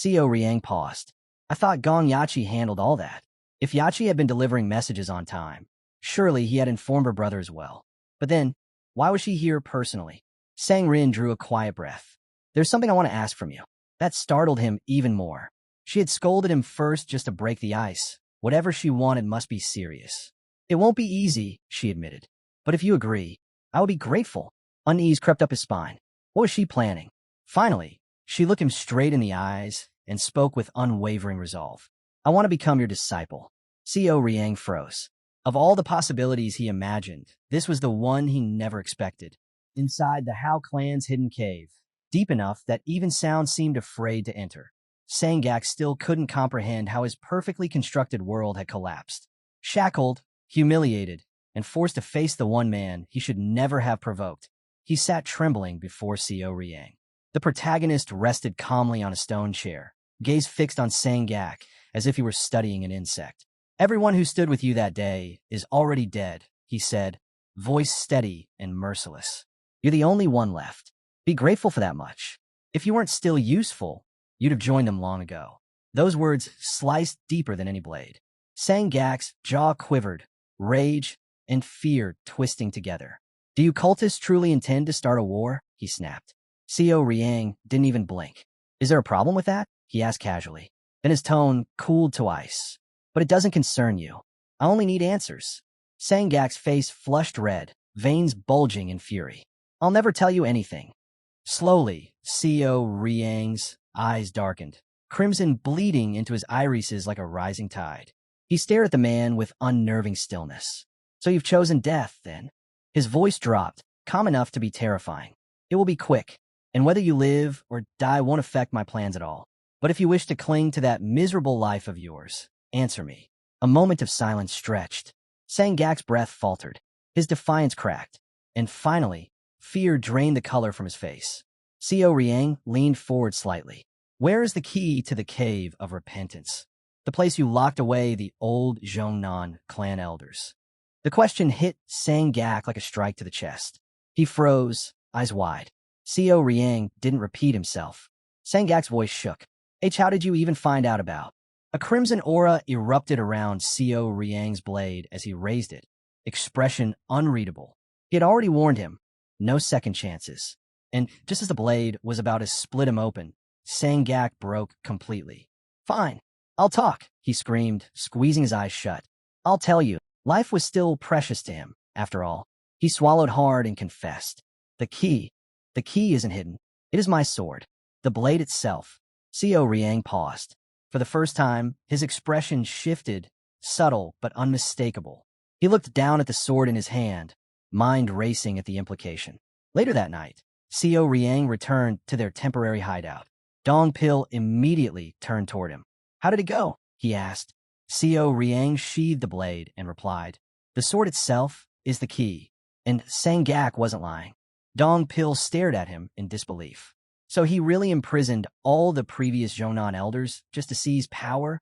Co Riang paused. "I thought Gong Yachi handled all that. If Yachi had been delivering messages on time, surely he had informed her brother as well. But then, why was she here personally?" Sang-rin drew a quiet breath. "There's something I want to ask from you." That startled him even more. She had scolded him first just to break the ice. Whatever she wanted must be serious. "It won't be easy," she admitted. "But if you agree, I would be grateful." Unease crept up his spine. What was she planning? Finally, she looked him straight in the eyes and spoke with unwavering resolve. "I want to become your disciple." Co Riang froze. Of all the possibilities he imagined, this was the one he never expected. Inside the Hao clan's hidden cave, deep enough that even sound seemed afraid to enter, Sangak still couldn't comprehend how his perfectly constructed world had collapsed. Shackled, humiliated, and forced to face the one man he should never have provoked, he sat trembling before Co Riang. The protagonist rested calmly on a stone chair, gaze fixed on Sangak as if he were studying an insect. "Everyone who stood with you that day is already dead," he said, voice steady and merciless. "You're the only one left. Be grateful for that much. If you weren't still useful, you'd have joined them long ago." Those words sliced deeper than any blade. Sangak's jaw quivered, rage and fear twisting together. "Do you cultists truly intend to start a war?" he snapped. Co Riang didn't even blink. "Is there a problem with that?" he asked casually. Then his tone cooled to ice. "But it doesn't concern you. I only need answers." Sangak's face flushed red, veins bulging in fury. "I'll never tell you anything." Slowly, Co Riang's eyes darkened, crimson bleeding into his irises like a rising tide. He stared at the man with unnerving stillness. "So you've chosen death, then?" His voice dropped, calm enough to be terrifying. "It will be quick, and whether you live or die won't affect my plans at all. But if you wish to cling to that miserable life of yours, answer me." A moment of silence stretched. Sangak's breath faltered. His defiance cracked. And finally, fear drained the color from his face. Co Riang leaned forward slightly. "Where is the key to the Cave of Repentance? The place you locked away the old Zhongnan clan elders?" The question hit Sangak like a strike to the chest. He froze, eyes wide. Co Riang didn't repeat himself. Sangak's voice shook. "How did you even find out about?" A crimson aura erupted around Co Riang's blade as he raised it, expression unreadable. He had already warned him, no second chances. And just as the blade was about to split him open, Sangak broke completely. "Fine, I'll talk," he screamed, squeezing his eyes shut. "I'll tell you." Life was still precious to him, after all. He swallowed hard and confessed. The key isn't hidden. It is my sword. The blade itself." Co Riang paused. For the first time, his expression shifted, subtle but unmistakable. He looked down at the sword in his hand, mind racing at the implication. Later that night, Co Riang returned to their temporary hideout. Dong Pil immediately turned toward him. "How did it go?" he asked. Co Riang sheathed the blade and replied, "The sword itself is the key." And Sangak wasn't lying. Dong Pil stared at him in disbelief. So he really imprisoned all the previous Zhongnan elders just to seize power?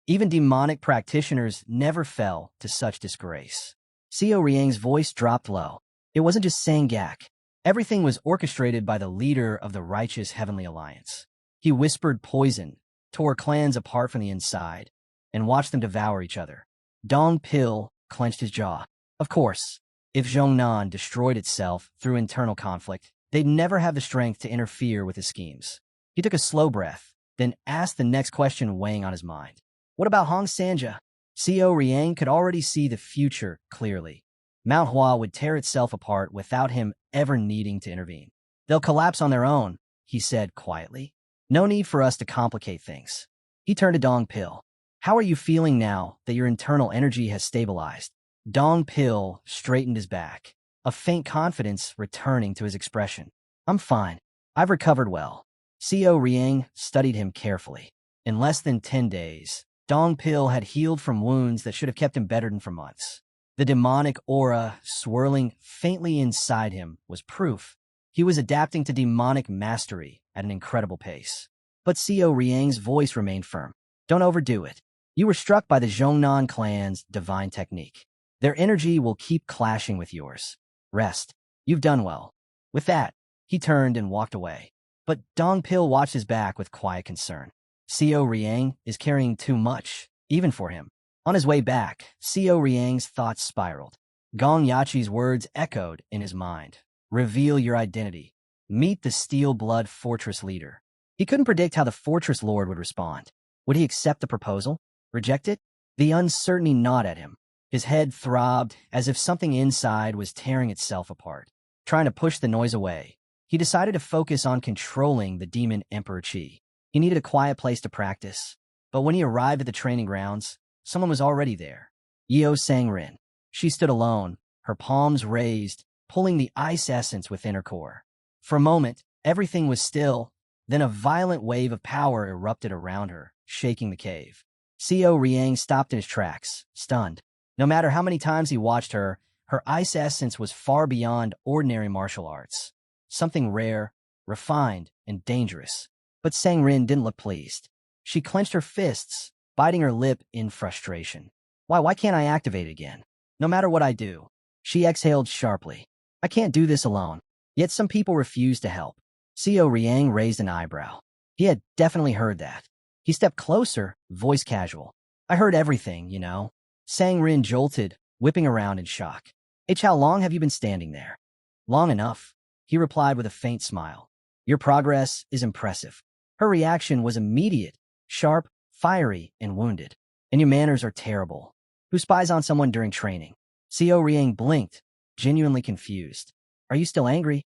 Even demonic practitioners never fell to such disgrace. Seo Riang's voice dropped low. It wasn't just Sangak. Everything was orchestrated by the leader of the righteous Heavenly Alliance. He whispered poison, tore clans apart from the inside, and watched them devour each other. Dong Pil clenched his jaw. Of course, if Zhongnan destroyed itself through internal conflict, they'd never have the strength to interfere with his schemes. He took a slow breath, then asked the next question weighing on his mind. What about Hong Sanja? Seo Riang could already see the future clearly. Manhwa would tear itself apart without him ever needing to intervene. They'll collapse on their own, he said quietly. No need for us to complicate things. He turned to Dong Pil. How are you feeling now that your internal energy has stabilized? Dong Pil straightened his back, a faint confidence returning to his expression. I'm fine. I've recovered well. Seo Riang studied him carefully. In less than 10 days, Dong Pil had healed from wounds that should have kept him bedridden for months. The demonic aura swirling faintly inside him was proof. He was adapting to demonic mastery at an incredible pace. But Seo Riang's voice remained firm. Don't overdo it. You were struck by the Zhongnan clan's divine technique. Their energy will keep clashing with yours. Rest. You've done well. With that, he turned and walked away. But Dong Pil watched his back with quiet concern. Seo Riang is carrying too much, even for him. On his way back, Seo Riang's thoughts spiraled. Gong Yachi's words echoed in his mind. Reveal your identity. Meet the Steel Blood Fortress leader. He couldn't predict how the Fortress Lord would respond. Would he accept the proposal? Reject it? The uncertainty gnawed at him. His head throbbed as if something inside was tearing itself apart. Trying to push the noise away, he decided to focus on controlling the demon Emperor Qi. He needed a quiet place to practice, but when he arrived at the training grounds, someone was already there. Yeo Sangrin. She stood alone, her palms raised, pulling the ice essence within her core. For a moment, everything was still, then a violent wave of power erupted around her, shaking the cave. Seo Riang stopped in his tracks, stunned. No matter how many times he watched her, her ice essence was far beyond ordinary martial arts. Something rare, refined, and dangerous. But Sangrin didn't look pleased. She clenched her fists, biting her lip in frustration. Why can't I activate it again? No matter what I do. She exhaled sharply. I can't do this alone. Yet some people refuse to help. Seo Riang raised an eyebrow. He had definitely heard that. He stepped closer, voice casual. I heard everything, you know. Sangrin jolted, whipping around in shock. How long have you been standing there? Long enough, he replied with a faint smile. Your progress is impressive. Her reaction was immediate, sharp, fiery, and wounded. And your manners are terrible. Who spies on someone during training? Seo Riang blinked, genuinely confused. Are you still angry?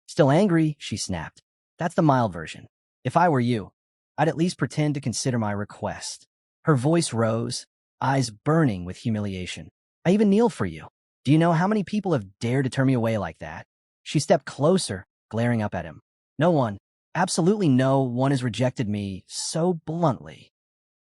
Still angry, she snapped. That's the mild version. If I were you, I'd at least pretend to consider my request. Her voice rose, eyes burning with humiliation. I even kneel for you. Do you know how many people have dared to turn me away like that? She stepped closer, glaring up at him. No one, absolutely no one has rejected me so bluntly.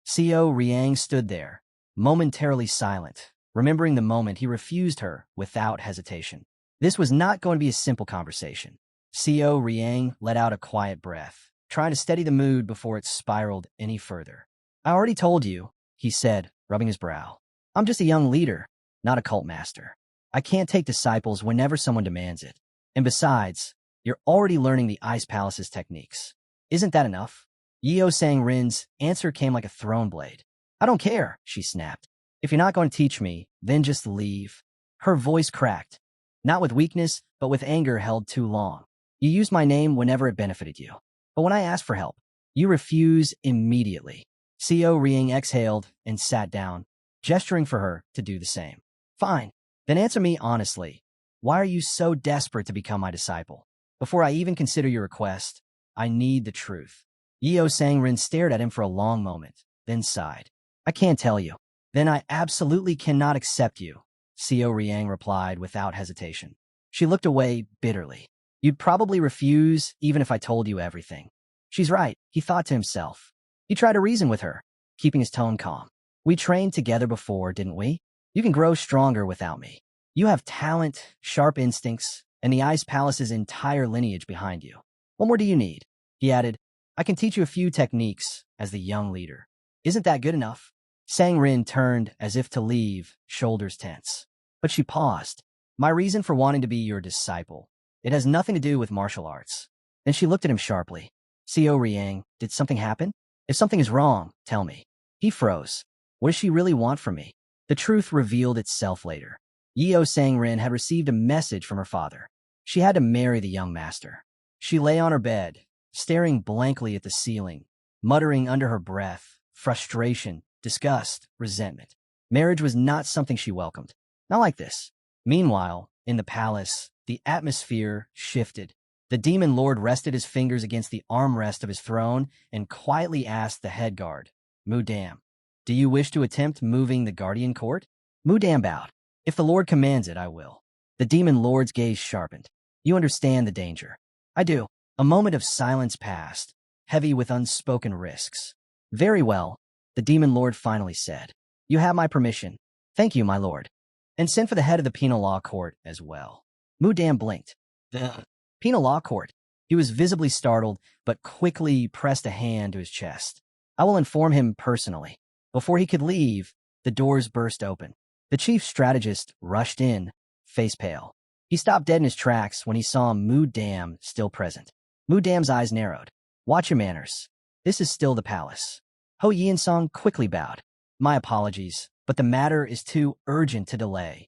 Seo Riang stood there, momentarily silent, remembering the moment he refused her without hesitation. This was not going to be a simple conversation. Seo Riang let out a quiet breath, trying to steady the mood before it spiraled any further. I already told you, he said, rubbing his brow. I'm just a young leader, not a cult master. I can't take disciples whenever someone demands it. And besides, you're already learning the Ice Palace's techniques. Isn't that enough? Yeo Sangrin's answer came like a thrown blade. I don't care, she snapped. If you're not going to teach me, then just leave. Her voice cracked, not with weakness, but with anger held too long. You used my name whenever it benefited you. But when I asked for help, you refuse immediately. Seo Riang exhaled and sat down, gesturing for her to do the same. Fine. Then answer me honestly. Why are you so desperate to become my disciple? Before I even consider your request, I need the truth. Yeo Sangrin stared at him for a long moment, then sighed. I can't tell you. Then I absolutely cannot accept you, Seo Riang replied without hesitation. She looked away bitterly. You'd probably refuse even if I told you everything. She's right, he thought to himself. He tried to reason with her, keeping his tone calm. We trained together before, didn't we? You can grow stronger without me. You have talent, sharp instincts, and the Ice Palace's entire lineage behind you. What more do you need? He added, I can teach you a few techniques as the young leader. Isn't that good enough? Sang Rin turned as if to leave, shoulders tense. But she paused. My reason for wanting to be your disciple. It has nothing to do with martial arts. Then she looked at him sharply. Co Riang, did something happen? If something is wrong, tell me. He froze. What does she really want from me? The truth revealed itself later. Yeo Sang-rin had received a message from her father. She had to marry the young master. She lay on her bed, staring blankly at the ceiling, muttering under her breath, frustration, disgust, resentment. Marriage was not something she welcomed. Not like this. Meanwhile, in the palace, the atmosphere shifted. The demon lord rested his fingers against the armrest of his throne and quietly asked the head guard, Mudam, do you wish to attempt moving the guardian court? Mudam bowed. If the Lord commands it, I will. The demon lord's gaze sharpened. You understand the danger. I do. A moment of silence passed, heavy with unspoken risks. Very well, the demon lord finally said. You have my permission. Thank you, my lord. And send for the head of the penal law court as well. Mudam blinked. The penal law court. He was visibly startled, but quickly pressed a hand to his chest. I will inform him personally. Before he could leave, the doors burst open. The chief strategist rushed in, face pale. He stopped dead in his tracks when he saw Mudam still present. Mudam's eyes narrowed. Watch your manners. This is still the palace. Ho Yinsong quickly bowed. My apologies, but the matter is too urgent to delay.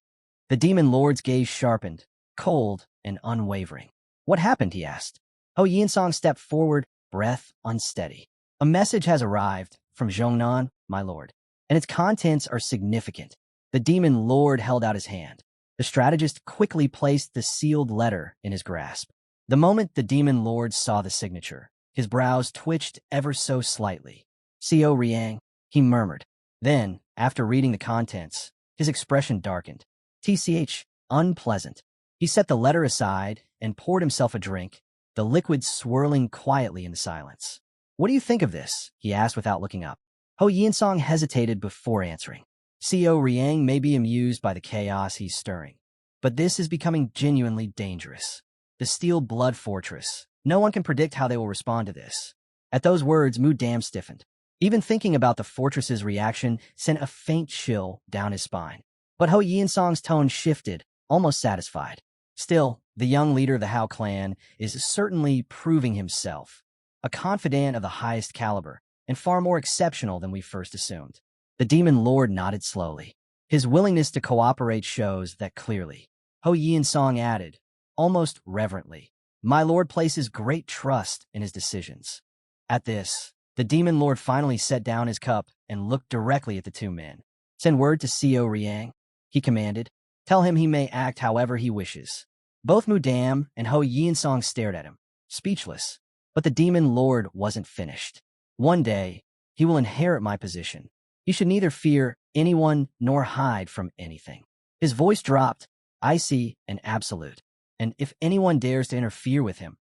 The demon lord's gaze sharpened, cold and unwavering. What happened, he asked. Ho Yinsong stepped forward, breath unsteady. A message has arrived from Zhongnan, my lord, and its contents are significant. The demon lord held out his hand. The strategist quickly placed the sealed letter in his grasp. The moment the demon lord saw the signature, his brows twitched ever so slightly. Co Riang, he murmured. Then, after reading the contents, his expression darkened. TCH, unpleasant. He set the letter aside and poured himself a drink, the liquid swirling quietly in the silence. What do you think of this? He asked without looking up. Ho Yinsong hesitated before answering. Co Riang may be amused by the chaos he's stirring, but this is becoming genuinely dangerous. The Steel Blood Fortress. No one can predict how they will respond to this. At those words, Mudam stiffened. Even thinking about the fortress's reaction sent a faint chill down his spine. But Ho Yinsong's tone shifted, almost satisfied. Still, the young leader of the Hao clan is certainly proving himself. A confidant of the highest caliber, and far more exceptional than we first assumed. The demon lord nodded slowly. His willingness to cooperate shows that clearly. Ho Yinsong added, almost reverently, my lord places great trust in his decisions. At this, the demon lord finally set down his cup and looked directly at the two men. Send word to Co Riang, he commanded. Tell him he may act however he wishes. Both Mudam and Ho Yinsong stared at him, speechless. But the demon lord wasn't finished. One day, he will inherit my position. He should neither fear anyone nor hide from anything. His voice dropped, icy and absolute. And if anyone dares to interfere with him,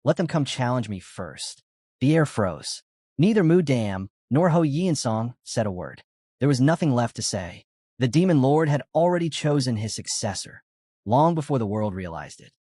let them come challenge me first. The air froze. Neither Mudam nor Ho Yinsong said a word. There was nothing left to say. The demon lord had already chosen his successor, long before the world realized it.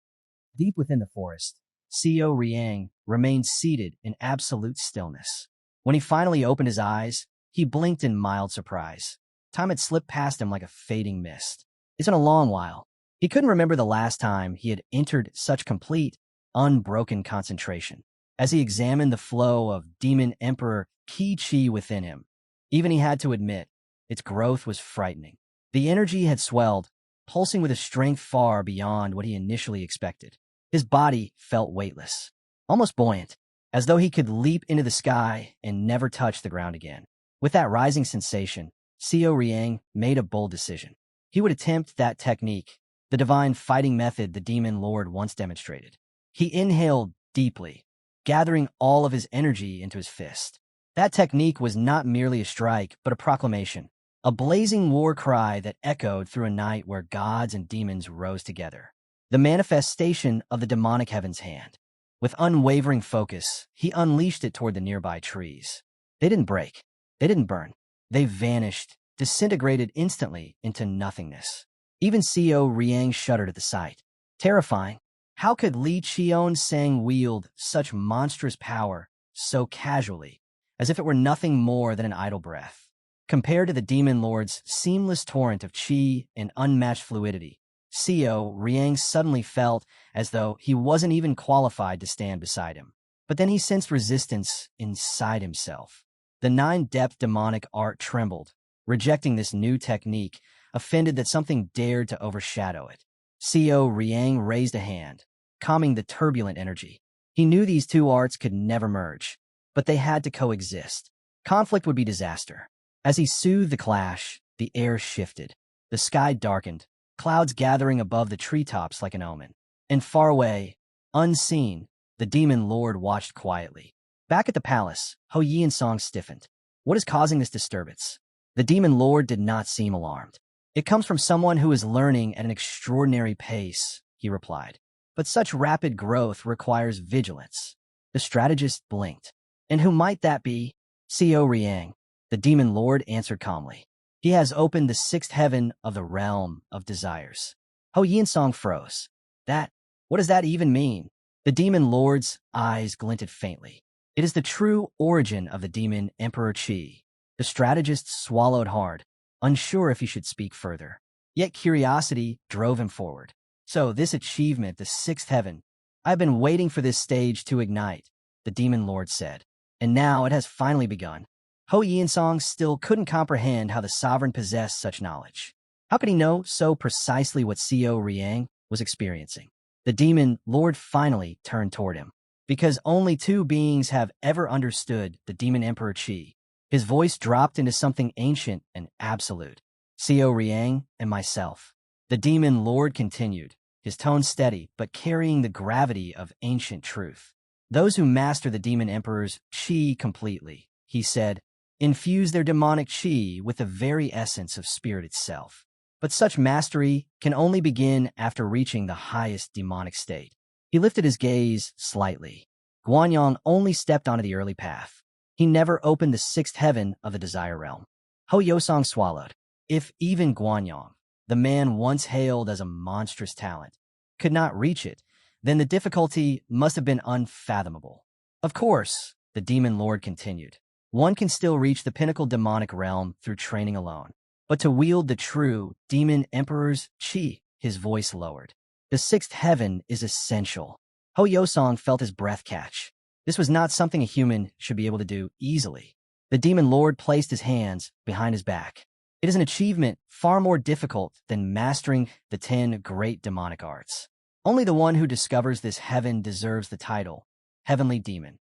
Deep within the forest, Co Riang remained seated in absolute stillness. When he finally opened his eyes, he blinked in mild surprise. Time had slipped past him like a fading mist. It's been a long while. He couldn't remember the last time he had entered such complete, unbroken concentration. As he examined the flow of Demon Emperor Qi Chi within him, even he had to admit, its growth was frightening. The energy had swelled, pulsing with a strength far beyond what he initially expected. His body felt weightless, almost buoyant, as though he could leap into the sky and never touch the ground again. With that rising sensation, Co Riang made a bold decision. He would attempt that technique, the divine fighting method the demon lord once demonstrated. He inhaled deeply, gathering all of his energy into his fist. That technique was not merely a strike, but a proclamation, a blazing war cry that echoed through a night where gods and demons rose together. The manifestation of the demonic heaven's hand. With unwavering focus, he unleashed it toward the nearby trees. They didn't break. They didn't burn. They vanished, disintegrated instantly into nothingness. Even Co Riang shuddered at the sight. Terrifying. How could Li Qionsang wield such monstrous power so casually, as if it were nothing more than an idle breath? Compared to the Demon Lord's seamless torrent of chi and unmatched fluidity, Seo Riang suddenly felt as though he wasn't even qualified to stand beside him. But then he sensed resistance inside himself. The nine-depth demonic art trembled, rejecting this new technique, offended that something dared to overshadow it. Seo Riang raised a hand, calming the turbulent energy. He knew these two arts could never merge, but they had to coexist. Conflict would be disaster. As he soothed the clash, the air shifted. The sky darkened, clouds gathering above the treetops like an omen. And far away, unseen, the Demon Lord watched quietly. Back at the palace, Ho Yian-song stiffened. What is causing this disturbance? The Demon Lord did not seem alarmed. It comes from someone who is learning at an extraordinary pace, he replied. But such rapid growth requires vigilance. The strategist blinked. And who might that be? Seo Riang. The Demon Lord answered calmly. He has opened the sixth heaven of the realm of desires. Ho Yian-song froze. What does that even mean? The Demon Lord's eyes glinted faintly. It is the true origin of the Demon Emperor Qi. The strategist swallowed hard, unsure if he should speak further. Yet curiosity drove him forward. So this achievement, the sixth heaven, I've been waiting for this stage to ignite, the Demon Lord said. And now it has finally begun. Ho Yian-song still couldn't comprehend how the sovereign possessed such knowledge. How could he know so precisely what Seo Riang was experiencing? The Demon Lord finally turned toward him. Because only two beings have ever understood the Demon Emperor Qi. His voice dropped into something ancient and absolute. Seo Riang and myself. The Demon Lord continued, his tone steady but carrying the gravity of ancient truth. Those who master the Demon Emperor's Qi completely, he said, infuse their demonic Qi with the very essence of spirit itself. But such mastery can only begin after reaching the highest demonic state. He lifted his gaze slightly. Guanyang only stepped onto the early path. He never opened the sixth heaven of the desire realm. Ho Yosong swallowed. If even Guanyang, the man once hailed as a monstrous talent, could not reach it, then the difficulty must have been unfathomable. Of course, the Demon Lord continued. One can still reach the pinnacle demonic realm through training alone. But to wield the true Demon Emperor's Qi, his voice lowered. The sixth heaven is essential. Ho Yosong felt his breath catch. This was not something a human should be able to do easily. The Demon Lord placed his hands behind his back. It is an achievement far more difficult than mastering the 10 great demonic arts. Only the one who discovers this heaven deserves the title, Heavenly Demon.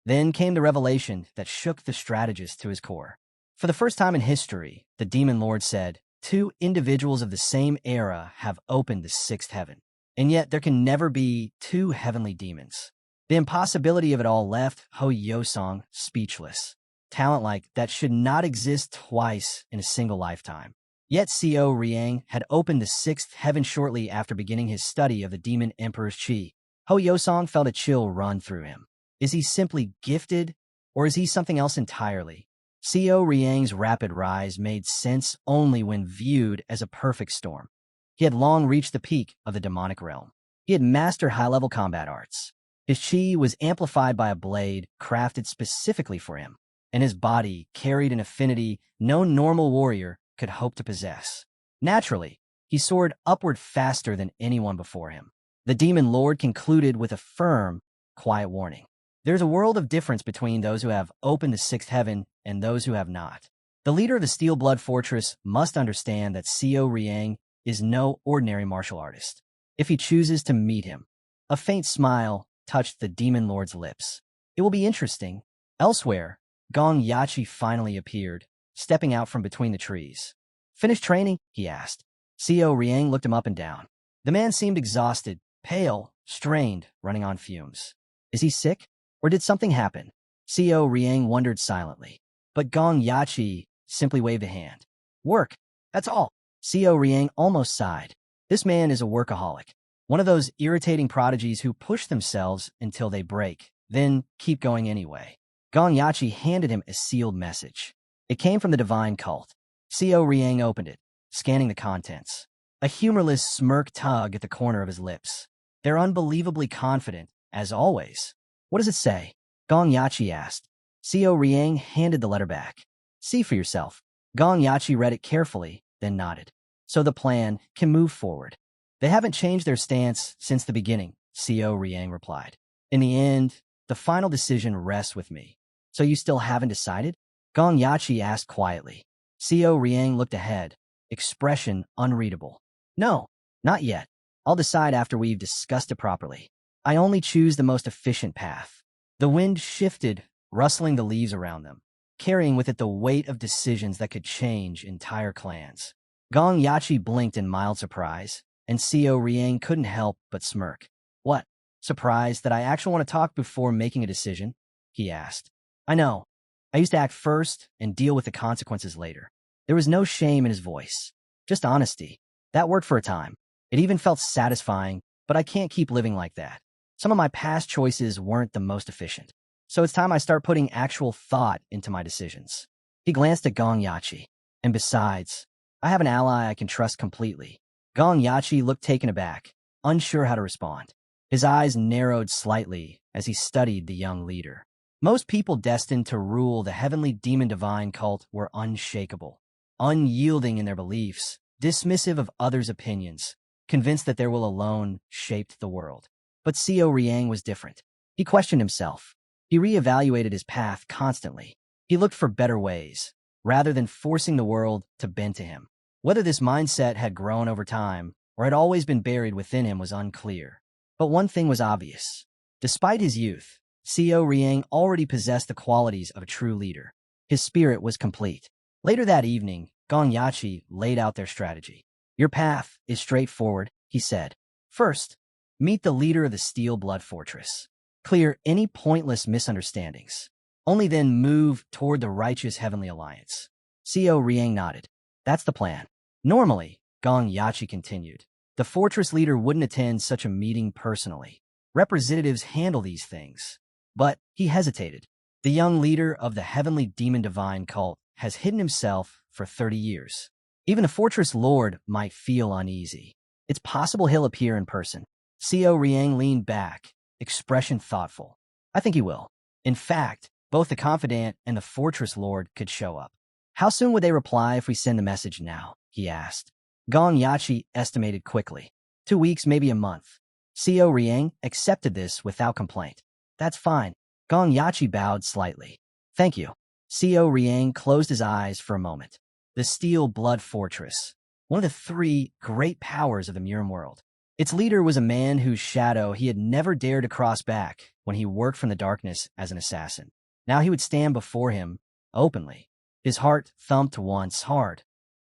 Then came the revelation that shook the strategist to his core. For the first time in history, the Demon Lord said, 2 individuals of the same era have opened the sixth heaven. And yet there can never be 2 heavenly demons. The impossibility of it all left Ho Yosong speechless. Talent like that should not exist twice in a single lifetime. Yet Seo Riang had opened the sixth heaven shortly after beginning his study of the Demon Emperor's Qi. Ho Yosong felt a chill run through him. Is he simply gifted, or is he something else entirely? Seo Riang's rapid rise made sense only when viewed as a perfect storm. He had long reached the peak of the demonic realm. He had mastered high-level combat arts. His Qi was amplified by a blade crafted specifically for him, and his body carried an affinity no normal warrior could hope to possess. Naturally, he soared upward faster than anyone before him. The Demon Lord concluded with a firm, quiet warning. There's a world of difference between those who have opened the sixth heaven and those who have not. The leader of the Steel Blood Fortress must understand that Seo Riang is no ordinary martial artist. If he chooses to meet him, a faint smile touched the Demon Lord's lips. It will be interesting. Elsewhere, Gong Yachi finally appeared, stepping out from between the trees. Finished training? He asked. Seo Riang looked him up and down. The man seemed exhausted, pale, strained, running on fumes. Is he sick? Or did something happen? Seo Riang wondered silently. But Gong Yachi simply waved a hand. Work. That's all. Seo Riang almost sighed. This man is a workaholic. One of those irritating prodigies who push themselves until they break, then keep going anyway. Gong Yachi handed him a sealed message. It came from the divine cult. Seo Riang opened it, scanning the contents. A humorless smirk tugged at the corner of his lips. They're unbelievably confident, as always. What does it say? Gong Yachi asked. Seo Riang handed the letter back. See for yourself. Gong Yachi read it carefully, then nodded. So the plan can move forward. They haven't changed their stance since the beginning, Co Riang replied. In the end, the final decision rests with me. So you still haven't decided? Gong Yachi asked quietly. Co Riang looked ahead, expression unreadable. No, not yet. I'll decide after we've discussed it properly. I only choose the most efficient path. The wind shifted, rustling the leaves around them, carrying with it the weight of decisions that could change entire clans. Gong Yachi blinked in mild surprise, and Co Riang couldn't help but smirk. What? Surprised that I actually want to talk before making a decision? He asked. I know. I used to act first and deal with the consequences later. There was no shame in his voice, just honesty. That worked for a time. It even felt satisfying, but I can't keep living like that. Some of my past choices weren't the most efficient. So it's time I start putting actual thought into my decisions. He glanced at Gong Yachi. And besides, I have an ally I can trust completely. Gong Yachi looked taken aback, unsure how to respond. His eyes narrowed slightly as he studied the young leader. Most people destined to rule the heavenly demon divine cult were unshakable, unyielding in their beliefs, dismissive of others' opinions, convinced that their will alone shaped the world. But Co Riang was different. He questioned himself. He reevaluated his path constantly. He looked for better ways, rather than forcing the world to bend to him. Whether this mindset had grown over time or had always been buried within him was unclear. But one thing was obvious. Despite his youth, Co Riang already possessed the qualities of a true leader. His spirit was complete. Later that evening, Gong Yachi laid out their strategy. Your path is straightforward, he said. First, meet the leader of the Steel Blood Fortress. Clear any pointless misunderstandings. Only then move toward the righteous Heavenly Alliance. Co Riang nodded. That's the plan. Normally, Gong Yachi continued, the fortress leader wouldn't attend such a meeting personally. Representatives handle these things. But he hesitated. The young leader of the heavenly demon divine cult has hidden himself for 30 years. Even the fortress lord might feel uneasy. It's possible he'll appear in person. Co Riang leaned back, expression thoughtful. I think he will. In fact, both the confidant and the fortress lord could show up. How soon would they reply if we send the message now? He asked. Gong Yachi estimated quickly. 2 weeks, maybe a month. Co Riang accepted this without complaint. That's fine. Gong Yachi bowed slightly. Thank you. Co Riang closed his eyes for a moment. The Steel Blood Fortress, one of the 3 great powers of the Murim world. Its leader was a man whose shadow he had never dared to cross back when he worked from the darkness as an assassin. Now he would stand before him, openly. His heart thumped once hard,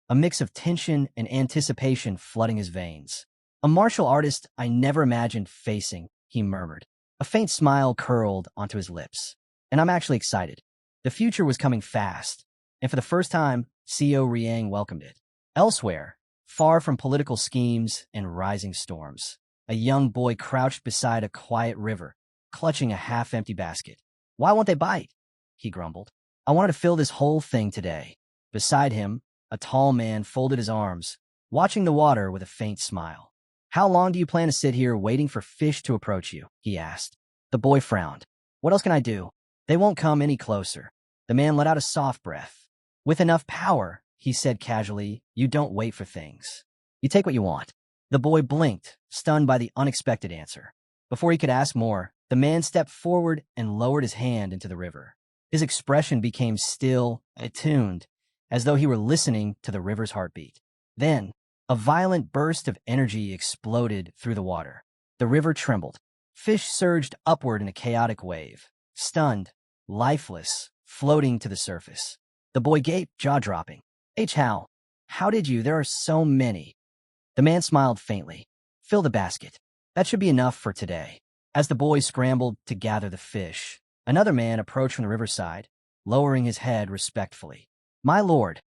a mix of tension and anticipation flooding his veins. A martial artist I never imagined facing, he murmured. A faint smile curled onto his lips. And I'm actually excited. The future was coming fast, and for the first time, Co Riang welcomed it. Elsewhere, far from political schemes and rising storms, a young boy crouched beside a quiet river, clutching a half-empty basket. Why won't they bite? He grumbled. I wanted to fill this whole thing today. Beside him, a tall man folded his arms, watching the water with a faint smile. How long do you plan to sit here waiting for fish to approach you? He asked. The boy frowned. What else can I do? They won't come any closer. The man let out a soft breath. With enough power, he said casually, you don't wait for things. You take what you want. The boy blinked, stunned by the unexpected answer. Before he could ask more, the man stepped forward and lowered his hand into the river. His expression became still, attuned, as though he were listening to the river's heartbeat. Then, a violent burst of energy exploded through the water. The river trembled. Fish surged upward in a chaotic wave, stunned, lifeless, floating to the surface. The boy gaped, jaw-dropping. How did you? There are so many. The man smiled faintly. Fill the basket. That should be enough for today. As the boy scrambled to gather the fish, another man approached from the riverside, lowering his head respectfully. My lord,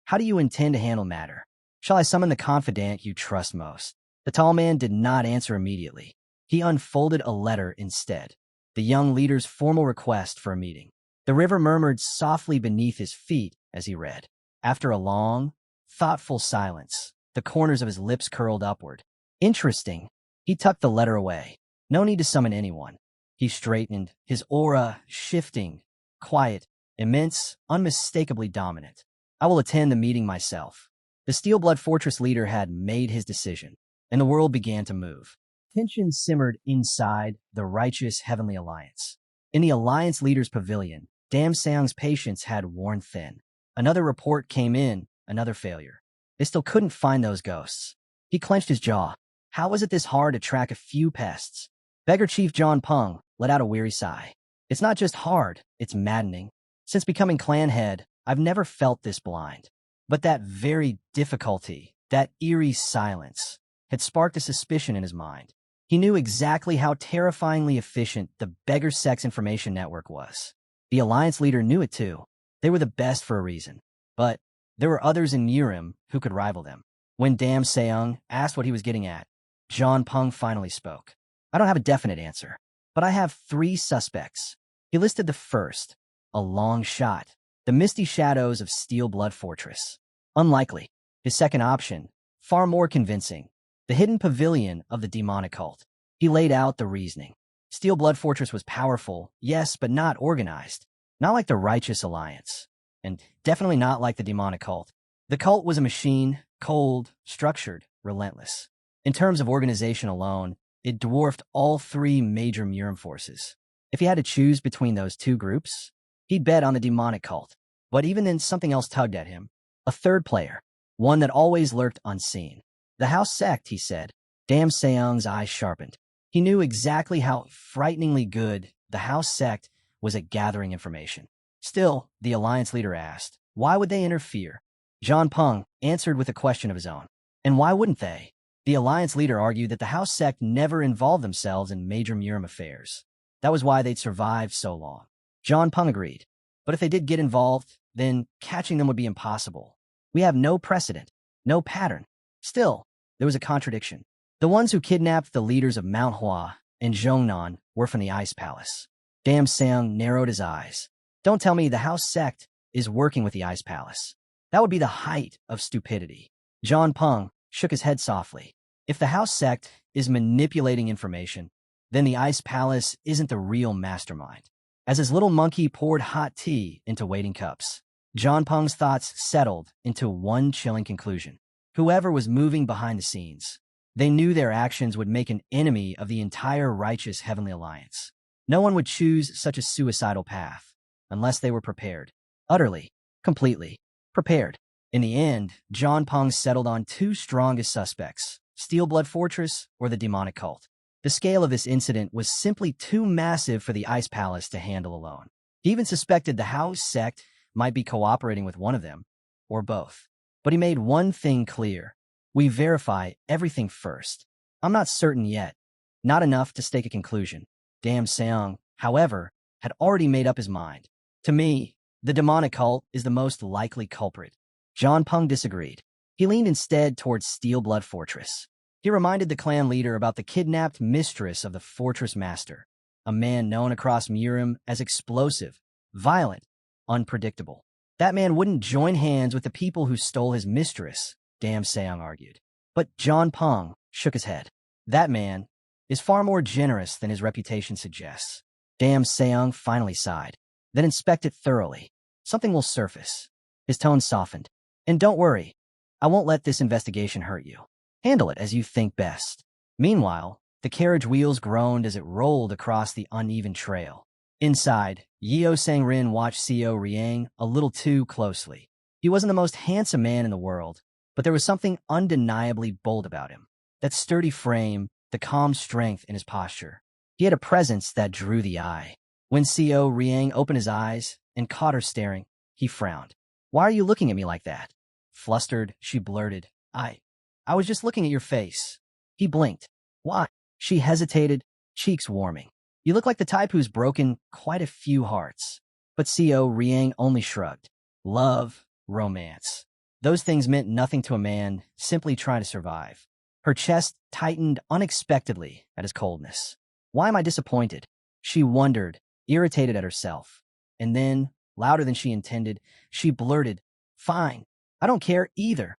how do you intend to handle matter? Shall I summon the confidant you trust most? The tall man did not answer immediately. He unfolded a letter instead, the young leader's formal request for a meeting. The river murmured softly beneath his feet as he read. After a long, thoughtful silence, the corners of his lips curled upward. Interesting. He tucked the letter away. No need to summon anyone. He straightened, his aura shifting, quiet, immense, unmistakably dominant. I will attend the meeting myself. The Steelblood Fortress leader had made his decision, and the world began to move. Tension simmered inside the righteous Heavenly Alliance. In the Alliance leader's pavilion, Dam Seong's patience had worn thin. Another report came in, another failure. They still couldn't find those ghosts. He clenched his jaw. How was it this hard to track a few pests? Beggar Chief John Peng let out a weary sigh. It's not just hard, it's maddening. Since becoming clan head, I've never felt this blind. But that very difficulty, that eerie silence, had sparked a suspicion in his mind. He knew exactly how terrifyingly efficient the Beggar Sex Information Network was. The Alliance leader knew it too. They were the best for a reason. But there were others in Murim who could rival them. When Dam Seong asked what he was getting at, John Peng finally spoke. I don't have a definite answer, but I have 3 suspects. He listed the first, a long shot, the misty shadows of Steelblood Fortress. Unlikely. His second option, far more convincing, the hidden pavilion of the demonic cult. He laid out the reasoning. Steelblood Fortress was powerful, yes, but not organized. Not like the Righteous Alliance. And definitely not like the demonic cult. The cult was a machine, cold, structured, relentless. In terms of organization alone, it dwarfed all 3 major Murim forces. If he had to choose between those 2 groups, he'd bet on the demonic cult. But even then, something else tugged at him. A third player, one that always lurked unseen. The house sect, he said. Dam Seong's eyes sharpened. He knew exactly how frighteningly good the house sect was at gathering information. Still, the Alliance leader asked, why would they interfere? John Peng answered with a question of his own. And why wouldn't they? The Alliance leader argued that the house sect never involved themselves in major Murim affairs. That was why they'd survived so long. John Peng agreed. But if they did get involved, then catching them would be impossible. We have no precedent, no pattern. Still, there was a contradiction. The ones who kidnapped the leaders of Manhwa and Zhongnan were from the Ice Palace. Dam Seong narrowed his eyes. Don't tell me the house sect is working with the Ice Palace. That would be the height of stupidity. John Peng shook his head softly. If the house sect is manipulating information, then the Ice Palace isn't the real mastermind. As his little monkey poured hot tea into waiting cups, John Peng's thoughts settled into one chilling conclusion. Whoever was moving behind the scenes, they knew their actions would make an enemy of the entire righteous Heavenly Alliance. No one would choose such a suicidal path unless they were prepared. Utterly, completely prepared. In the end, John Peng settled on 2 strongest suspects, Steelblood Fortress or the demonic cult. The scale of this incident was simply too massive for the Ice Palace to handle alone. He even suspected the house sect might be cooperating with one of them, or both. But he made one thing clear. We verify everything first. I'm not certain yet. Not enough to stake a conclusion. Dam Seong, however, had already made up his mind. To me, the demonic cult is the most likely culprit. John Peng disagreed. He leaned instead towards Steelblood Fortress. He reminded the clan leader about the kidnapped mistress of the fortress master, a man known across Murim as explosive, violent, unpredictable. That man wouldn't join hands with the people who stole his mistress, Dam Seong argued. But John Peng shook his head. That man is far more generous than his reputation suggests. Dam Seong finally sighed, then inspected thoroughly. Something will surface. His tone softened. And don't worry, I won't let this investigation hurt you. Handle it as you think best. Meanwhile, the carriage wheels groaned as it rolled across the uneven trail. Inside, Yeo Sang-rin watched Seo Riang a little too closely. He wasn't the most handsome man in the world, but there was something undeniably bold about him. That sturdy frame, the calm strength in his posture. He had a presence that drew the eye. When Seo Riang opened his eyes and caught her staring, he frowned. Why are you looking at me like that? Flustered, she blurted, I was just looking at your face. He blinked. Why? She hesitated, cheeks warming. You look like the type who's broken quite a few hearts. But Seo Riang only shrugged. Love, romance. Those things meant nothing to a man simply trying to survive. Her chest tightened unexpectedly at his coldness. Why am I disappointed? She wondered, irritated at herself. And then, louder than she intended, she blurted, Fine, I don't care either.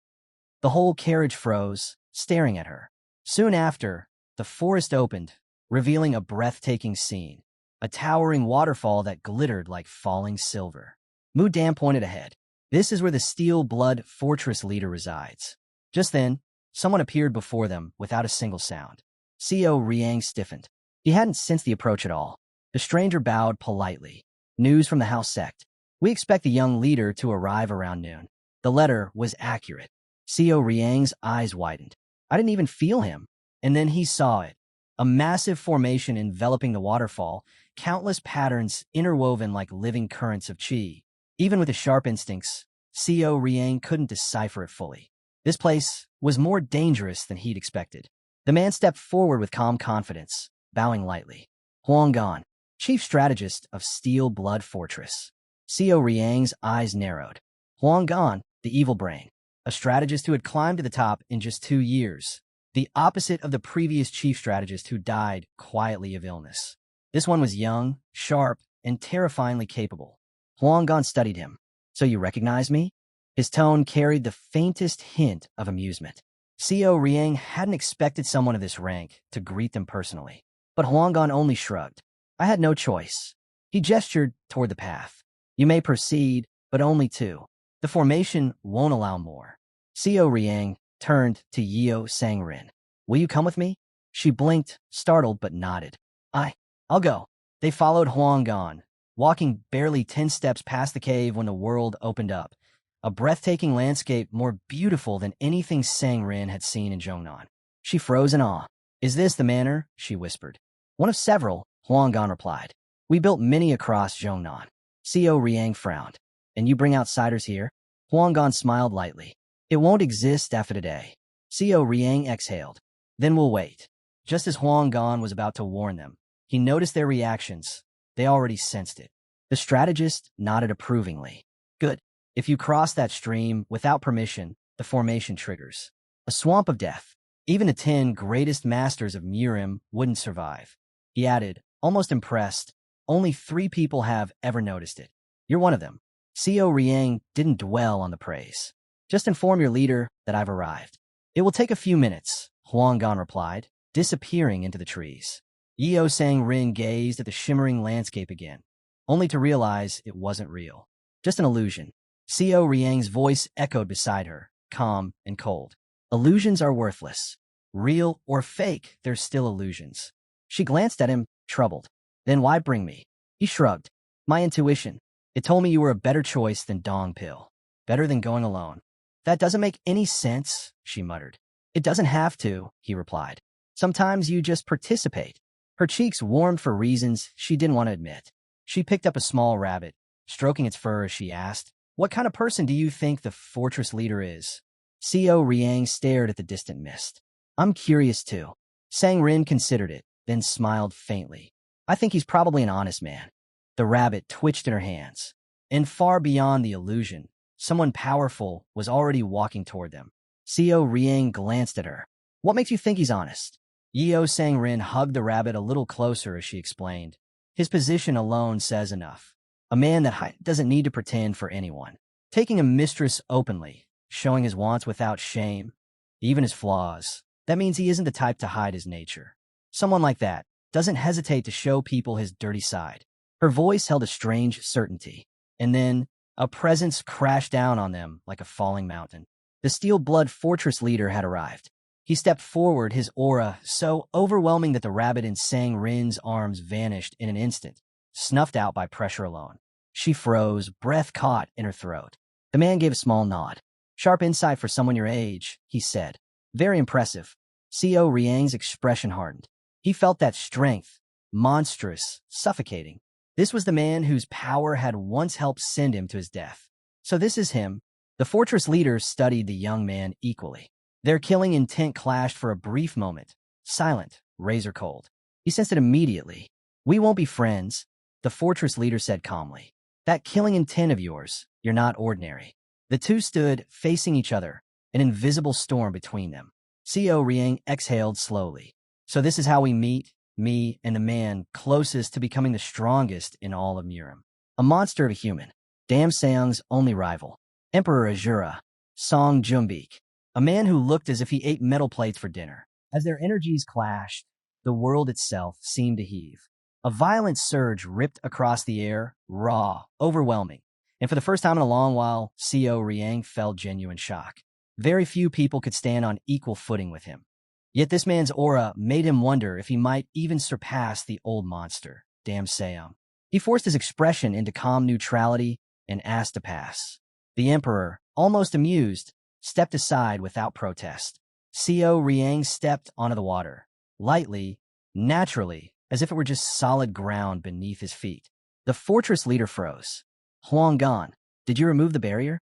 The whole carriage froze, staring at her. Soon after, the forest opened, revealing a breathtaking scene, a towering waterfall that glittered like falling silver. Mu Dan pointed ahead. This is where the Steel Blood Fortress leader resides. Just then, someone appeared before them without a single sound. Co Riang stiffened. He hadn't sensed the approach at all. The stranger bowed politely. News from the house sect. We expect the young leader to arrive around noon. The letter was accurate. Co Riang's eyes widened. I didn't even feel him. And then he saw it. A massive formation enveloping the waterfall, countless patterns interwoven like living currents of qi. Even with his sharp instincts, Co Riang couldn't decipher it fully. This place was more dangerous than he'd expected. The man stepped forward with calm confidence, bowing lightly. Huang Gan, chief strategist of Steel Blood Fortress. Co Riang's eyes narrowed. Huang Gan, the evil brain, a strategist who had climbed to the top in just 2 years. The opposite of the previous chief strategist who died quietly of illness. This one was young, sharp, and terrifyingly capable. Huang Gan studied him. So you recognize me? His tone carried the faintest hint of amusement. Co Riang hadn't expected someone of this rank to greet them personally. But Huang Gan only shrugged. I had no choice. He gestured toward the path. You may proceed, but only 2. The formation won't allow more. Co Riang turned to Yeo Sangrin. Will you come with me? She blinked, startled, but nodded. I'll go. They followed Huang Gan, walking barely 10 steps past the cave when the world opened up. A breathtaking landscape more beautiful than anything Sangrin had seen in Zhongnan. She froze in awe. Is this the manor? She whispered. One of several, Huang Gan replied. We built many across Zhongnan. Co Riang frowned. And you bring outsiders here? Huang Gan smiled lightly. It won't exist after today. Co Riang exhaled. Then we'll wait. Just as Huang Gan was about to warn them, he noticed their reactions. They already sensed it. The strategist nodded approvingly. Good. If you cross that stream without permission, the formation triggers. A swamp of death. Even the 10 greatest masters of Murim wouldn't survive. He added, almost impressed, only 3 people have ever noticed it. You're one of them. Co Riang didn't dwell on the praise. Just inform your leader that I've arrived. It will take a few minutes, Huang Gan replied, disappearing into the trees. Yeo Sangrin gazed at the shimmering landscape again, only to realize it wasn't real. Just an illusion. Co Riang's voice echoed beside her, calm and cold. Illusions are worthless. Real or fake, they're still illusions. She glanced at him, troubled. Then why bring me? He shrugged. My intuition. It told me you were a better choice than Dong Pil. Better than going alone. That doesn't make any sense, she muttered. It doesn't have to, he replied. Sometimes you just participate. Her cheeks warmed for reasons she didn't want to admit. She picked up a small rabbit, stroking its fur as she asked, What kind of person do you think the fortress leader is? Co Riang stared at the distant mist. I'm curious too. Sangrin considered it, then smiled faintly. I think he's probably an honest man. The rabbit twitched in her hands. And far beyond the illusion, someone powerful was already walking toward them. Co Riang glanced at her. What makes you think he's honest? Yeo Sangrin hugged the rabbit a little closer as she explained. His position alone says enough. A man that doesn't need to pretend for anyone. Taking a mistress openly, showing his wants without shame, even his flaws. That means he isn't the type to hide his nature. Someone like that doesn't hesitate to show people his dirty side. Her voice held a strange certainty. And then, a presence crashed down on them like a falling mountain. The Steel Blood Fortress leader had arrived. He stepped forward, his aura so overwhelming that the rabbit in Sangrin's arms vanished in an instant, snuffed out by pressure alone. She froze, breath caught in her throat. The man gave a small nod. Sharp insight for someone your age, he said. Very impressive. Co Riang's expression hardened. He felt that strength, monstrous, suffocating. This was the man whose power had once helped send him to his death. So this is him. The fortress leaders studied the young man equally. Their killing intent clashed for a brief moment, silent, razor cold. He sensed it immediately. We won't be friends, the fortress leader said calmly. That killing intent of yours, you're not ordinary. The two stood facing each other, an invisible storm between them. Co Riang exhaled slowly. So this is how we meet, me and the man closest to becoming the strongest in all of Murim. A monster of a human. Dam Seong's only rival. Emperor Azura. Song Jumbik. A man who looked as if he ate metal plates for dinner. As their energies clashed, the world itself seemed to heave. A violent surge ripped across the air, raw, overwhelming. And for the first time in a long while, Co Riang felt genuine shock. Very few people could stand on equal footing with him. Yet this man's aura made him wonder if he might even surpass the old monster, Dam Seong. He forced his expression into calm neutrality and asked to pass. The emperor, almost amused, stepped aside without protest. Co Riang stepped onto the water, lightly, naturally, as if it were just solid ground beneath his feet. The fortress leader froze. Huanggan, did you remove the barrier?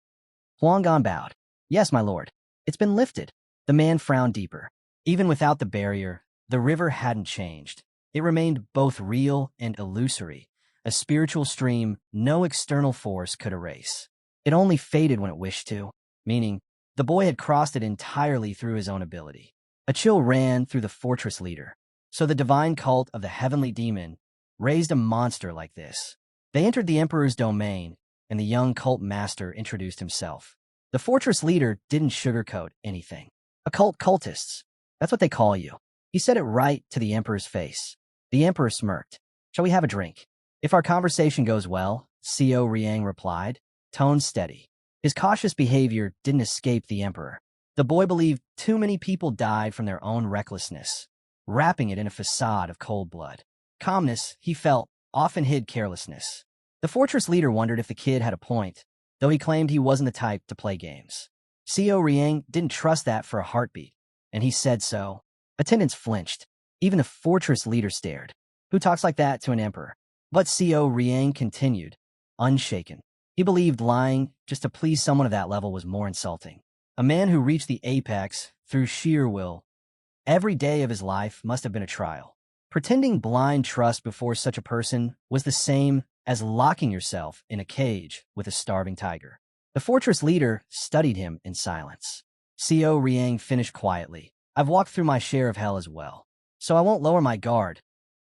Huanggan bowed. Yes, my lord. It's been lifted. The man frowned deeper. Even without the barrier, the river hadn't changed. It remained both real and illusory, a spiritual stream no external force could erase. It only faded when it wished to, meaning the boy had crossed it entirely through his own ability. A chill ran through the fortress leader. So the divine cult of the heavenly demon raised a monster like this. They entered the emperor's domain, and the young cult master introduced himself. The fortress leader didn't sugarcoat anything. Occult cultists, that's what they call you. He said it right to the emperor's face. The emperor smirked. Shall we have a drink? If our conversation goes well, Co Riang replied, tone steady. His cautious behavior didn't escape the emperor. The boy believed too many people died from their own recklessness, wrapping it in a facade of cold blood. Calmness, he felt, often hid carelessness. The fortress leader wondered if the kid had a point, though he claimed he wasn't the type to play games. Co Riang didn't trust that for a heartbeat, and he said so. Attendants flinched. Even the fortress leader stared. Who talks like that to an emperor? But Co Riang continued, unshaken. He believed lying just to please someone of that level was more insulting. A man who reached the apex through sheer will. Every day of his life must have been a trial. Pretending blind trust before such a person was the same as locking yourself in a cage with a starving tiger. The fortress leader studied him in silence. Co Riang finished quietly. I've walked through my share of hell as well, so I won't lower my guard,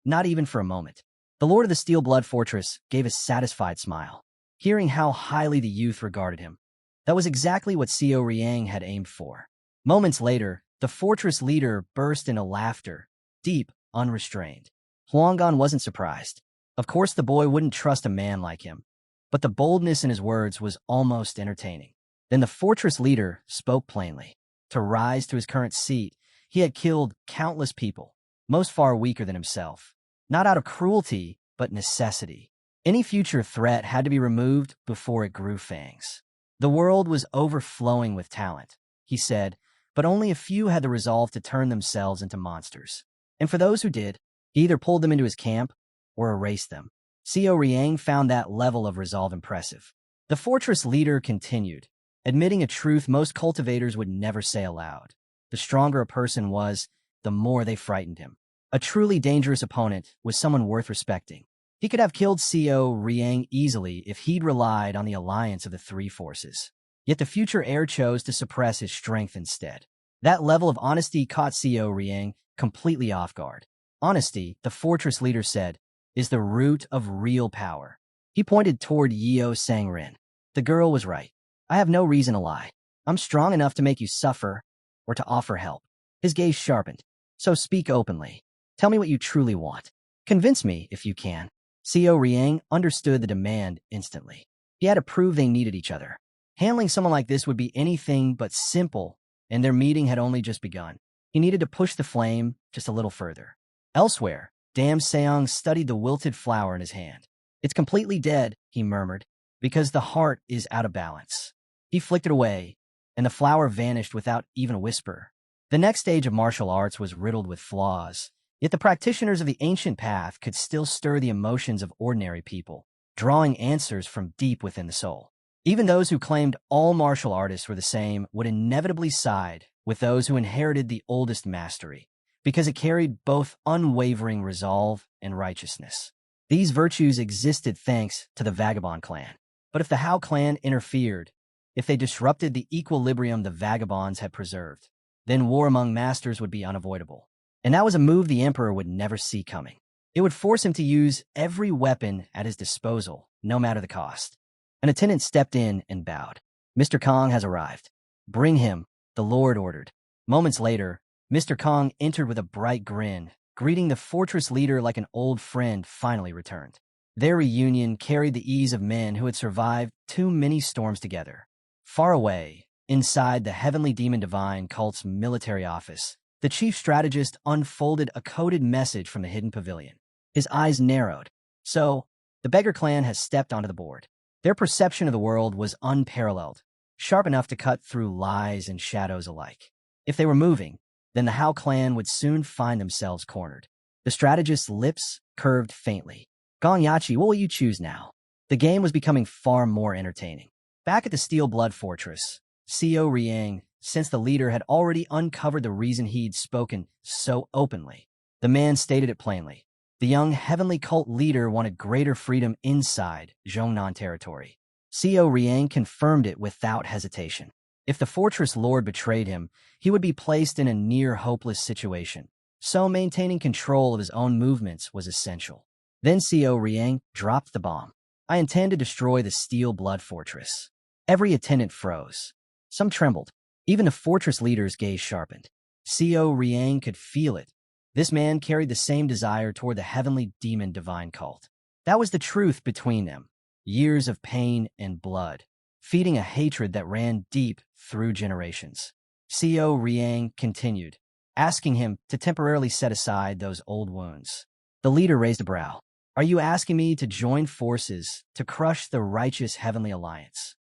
not even for a moment. The lord of the Steel Blood Fortress gave a satisfied smile, hearing how highly the youth regarded him. That was exactly what Co Riang had aimed for. Moments later, the fortress leader burst into laughter, deep, unrestrained. Huanggan wasn't surprised. Of course the boy wouldn't trust a man like him, but the boldness in his words was almost entertaining. Then the fortress leader spoke plainly. To rise to his current seat, he had killed countless people, most far weaker than himself. Not out of cruelty, but necessity. Any future threat had to be removed before it grew fangs. The world was overflowing with talent, he said, but only a few had the resolve to turn themselves into monsters. And for those who did, he either pulled them into his camp or erased them. Co Riang found that level of resolve impressive. The fortress leader continued, admitting a truth most cultivators would never say aloud. The stronger a person was, the more they frightened him. A truly dangerous opponent was someone worth respecting. He could have killed Co Riang easily if he'd relied on the alliance of the three forces. Yet the future heir chose to suppress his strength instead. That level of honesty caught Co Riang completely off guard. Honesty, the fortress leader said, is the root of real power. He pointed toward Yeo Sang-rin. The girl was right. I have no reason to lie. I'm strong enough to make you suffer or to offer help. His gaze sharpened. So speak openly. Tell me what you truly want. Convince me if you can. Co Riang understood the demand instantly. He had to prove they needed each other. Handling someone like this would be anything but simple, and their meeting had only just begun. He needed to push the flame just a little further. Elsewhere, Dam Seong studied the wilted flower in his hand. It's completely dead, he murmured, because the heart is out of balance. He flicked it away, and the flower vanished without even a whisper. The next stage of martial arts was riddled with flaws, yet the practitioners of the ancient path could still stir the emotions of ordinary people, drawing answers from deep within the soul. Even those who claimed all martial artists were the same would inevitably side with those who inherited the oldest mastery, because it carried both unwavering resolve and righteousness. These virtues existed thanks to the Vagabond clan. But if the Hao clan interfered, if they disrupted the equilibrium the Vagabonds had preserved, then war among masters would be unavoidable. And that was a move the emperor would never see coming. It would force him to use every weapon at his disposal, no matter the cost. An attendant stepped in and bowed. Mr. Kong has arrived. Bring him, the Lord ordered. Moments later, Mr. Kong entered with a bright grin, greeting the fortress leader like an old friend finally returned. Their reunion carried the ease of men who had survived too many storms together. Far away, inside the Heavenly Demon Divine cult's military office, the chief strategist unfolded a coded message from the hidden pavilion. His eyes narrowed. So, the Beggar clan has stepped onto the board. Their perception of the world was unparalleled, sharp enough to cut through lies and shadows alike. If they were moving, then the Hao clan would soon find themselves cornered. The strategist's lips curved faintly. Gong Yachi, what will you choose now? The game was becoming far more entertaining. Back at the Steel Blood Fortress, Co Riang, since the leader had already uncovered the reason he'd spoken so openly, the man stated it plainly. The young heavenly cult leader wanted greater freedom inside Zhongnan territory. Co Riang confirmed it without hesitation. If the fortress lord betrayed him, he would be placed in a near-hopeless situation. So maintaining control of his own movements was essential. Then Co Riang dropped the bomb. I intend to destroy the Steel Blood Fortress. Every attendant froze. Some trembled. Even the fortress leader's gaze sharpened. Co Riang could feel it. This man carried the same desire toward the Heavenly Demon Divine cult. That was the truth between them. Years of pain and blood, feeding a hatred that ran deep through generations. Co Riang continued, asking him to temporarily set aside those old wounds. The leader raised a brow. Are you asking me to join forces to crush the righteous Heavenly Alliance?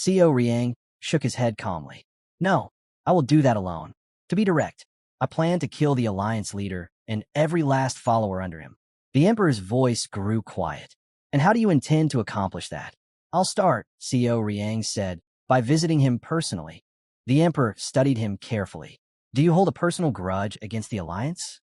Co Riang shook his head calmly. No, I will do that alone. To be direct, I plan to kill the Alliance leader and every last follower under him. The Emperor's voice grew quiet. And how do you intend to accomplish that? I'll start, Co Riang said, by visiting him personally. The Emperor studied him carefully. Do you hold a personal grudge against the Alliance?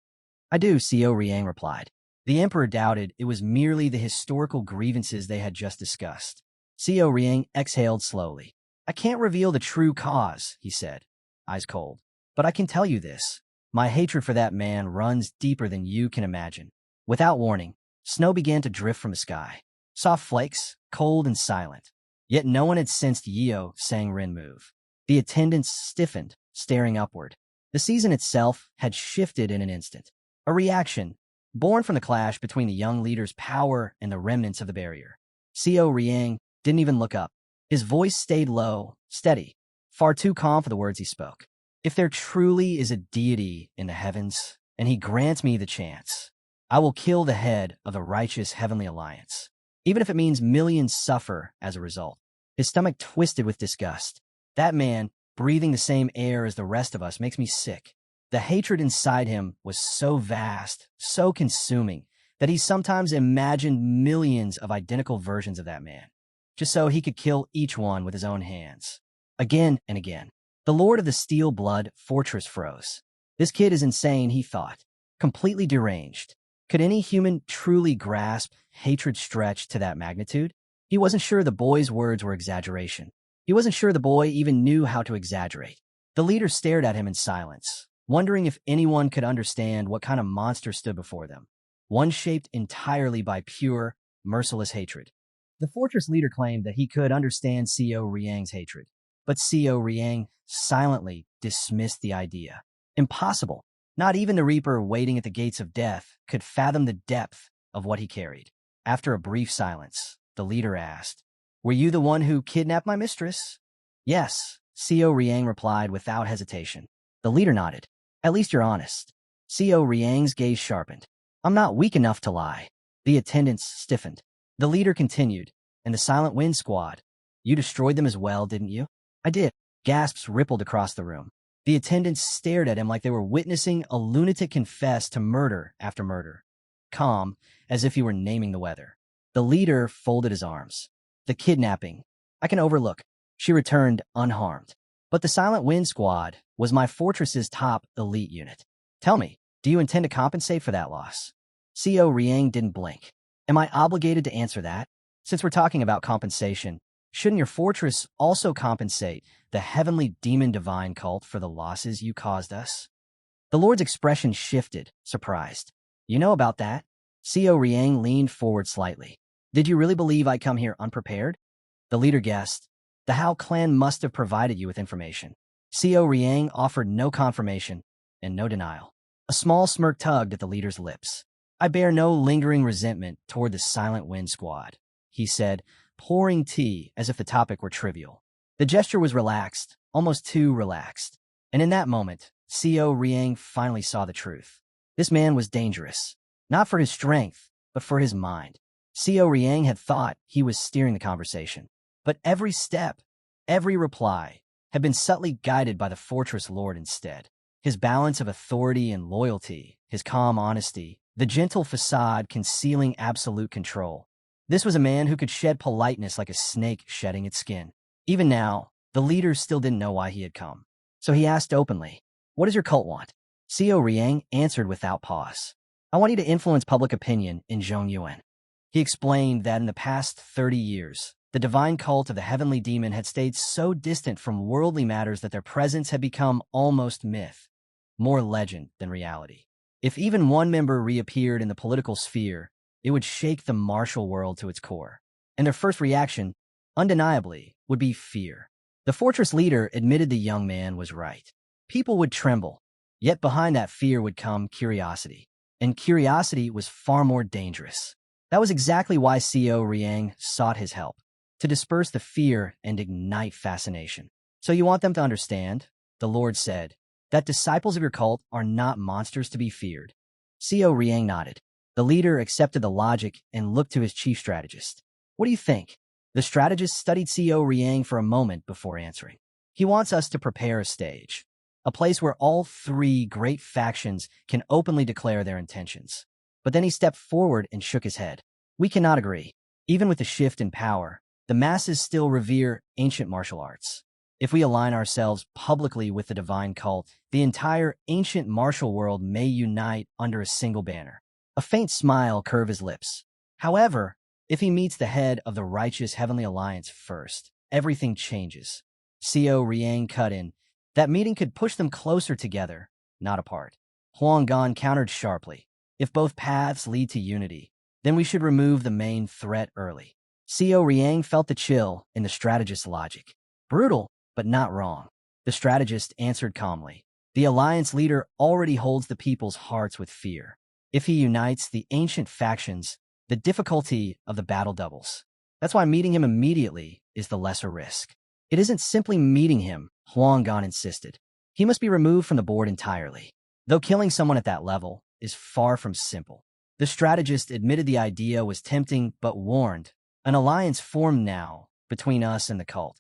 I do, Co Riang replied. The Emperor doubted it was merely the historical grievances they had just discussed. Co Riang exhaled slowly. I can't reveal the true cause, he said, eyes cold. But I can tell you this. My hatred for that man runs deeper than you can imagine. Without warning, snow began to drift from the sky. Soft flakes, cold and silent. Yet no one had sensed Yeo Sang-rin move. The attendants stiffened, staring upward. The season itself had shifted in an instant. A reaction, born from the clash between the young leader's power and the remnants of the barrier. Co Riang didn't even look up. His voice stayed low, steady, far too calm for the words he spoke. If there truly is a deity in the heavens, and he grants me the chance, I will kill the head of the righteous Heavenly Alliance, even if it means millions suffer as a result. His stomach twisted with disgust. That man, breathing the same air as the rest of us, makes me sick. The hatred inside him was so vast, so consuming, that he sometimes imagined millions of identical versions of that man, just so he could kill each one with his own hands. Again and again. The Lord of the Steel Blood Fortress froze. This kid is insane, he thought. Completely deranged. Could any human truly grasp hatred stretched to that magnitude? He wasn't sure the boy's words were exaggeration. He wasn't sure the boy even knew how to exaggerate. The leader stared at him in silence, wondering if anyone could understand what kind of monster stood before them. One shaped entirely by pure, merciless hatred. The fortress leader claimed that he could understand Co Riang's hatred, but Co Riang silently dismissed the idea. Impossible. Not even the Reaper waiting at the gates of death could fathom the depth of what he carried. After a brief silence, the leader asked, Were you the one who kidnapped my mistress? Yes, Co Riang replied without hesitation. The leader nodded. At least you're honest. Co Riang's gaze sharpened. I'm not weak enough to lie. The attendants stiffened. The leader continued, And the Silent Wind Squad. You destroyed them as well, didn't you? I did. Gasps rippled across the room. The attendants stared at him like they were witnessing a lunatic confess to murder after murder. Calm, as if he were naming the weather. The leader folded his arms. The kidnapping. I can overlook. She returned unharmed. But the Silent Wind Squad was my fortress's top elite unit. Tell me, do you intend to compensate for that loss? Co Riang didn't blink. Am I obligated to answer that? Since we're talking about compensation, shouldn't your fortress also compensate the Heavenly Demon Divine cult for the losses you caused us? The Lord's expression shifted, surprised. You know about that? Co Riang leaned forward slightly. Did you really believe I'd come here unprepared? The leader guessed. The Hao clan must have provided you with information. Co Riang offered no confirmation and no denial. A small smirk tugged at the leader's lips. I bear no lingering resentment toward the Silent Wind Squad, he said, pouring tea as if the topic were trivial. The gesture was relaxed, almost too relaxed. And in that moment, Co Riang finally saw the truth. This man was dangerous, not for his strength, but for his mind. Co Riang had thought he was steering the conversation. But every step, every reply, had been subtly guided by the Fortress Lord instead. His balance of authority and loyalty, his calm honesty, the gentle facade concealing absolute control. This was a man who could shed politeness like a snake shedding its skin. Even now, the leader still didn't know why he had come. So he asked openly, "What does your cult want?" Co Riang answered without pause. "I want you to influence public opinion in Zhongyuan." He explained that in the past 30 years, the divine cult of the heavenly demon had stayed so distant from worldly matters that their presence had become almost myth, more legend than reality. If even one member reappeared in the political sphere, it would shake the martial world to its core. And their first reaction, undeniably, would be fear. The fortress leader admitted the young man was right. People would tremble, yet behind that fear would come curiosity. And curiosity was far more dangerous. That was exactly why Co Riang sought his help, to disperse the fear and ignite fascination. "So you want them to understand," the Lord said, "that disciples of your cult are not monsters to be feared." Co Riang nodded. The leader accepted the logic and looked to his chief strategist. "What do you think?" The strategist studied Co Riang for a moment before answering. "He wants us to prepare a stage, a place where all three great factions can openly declare their intentions." But then he stepped forward and shook his head. "We cannot agree. Even with the shift in power, the masses still revere ancient martial arts. If we align ourselves publicly with the divine cult, the entire ancient martial world may unite under a single banner." A faint smile curved his lips. "However, if he meets the head of the righteous heavenly alliance first, everything changes." Co Riang cut in. "That meeting could push them closer together, not apart." Huang Gan countered sharply. "If both paths lead to unity, then we should remove the main threat early." Co Riang felt the chill in the strategist's logic. Brutal, but not wrong. The strategist answered calmly. "The alliance leader already holds the people's hearts with fear. If he unites the ancient factions, the difficulty of the battle doubles. That's why meeting him immediately is the lesser risk." "It isn't simply meeting him," Huang Gan insisted. "He must be removed from the board entirely. Though killing someone at that level is far from simple." The strategist admitted the idea was tempting but warned, "An alliance formed now, between us and the cult,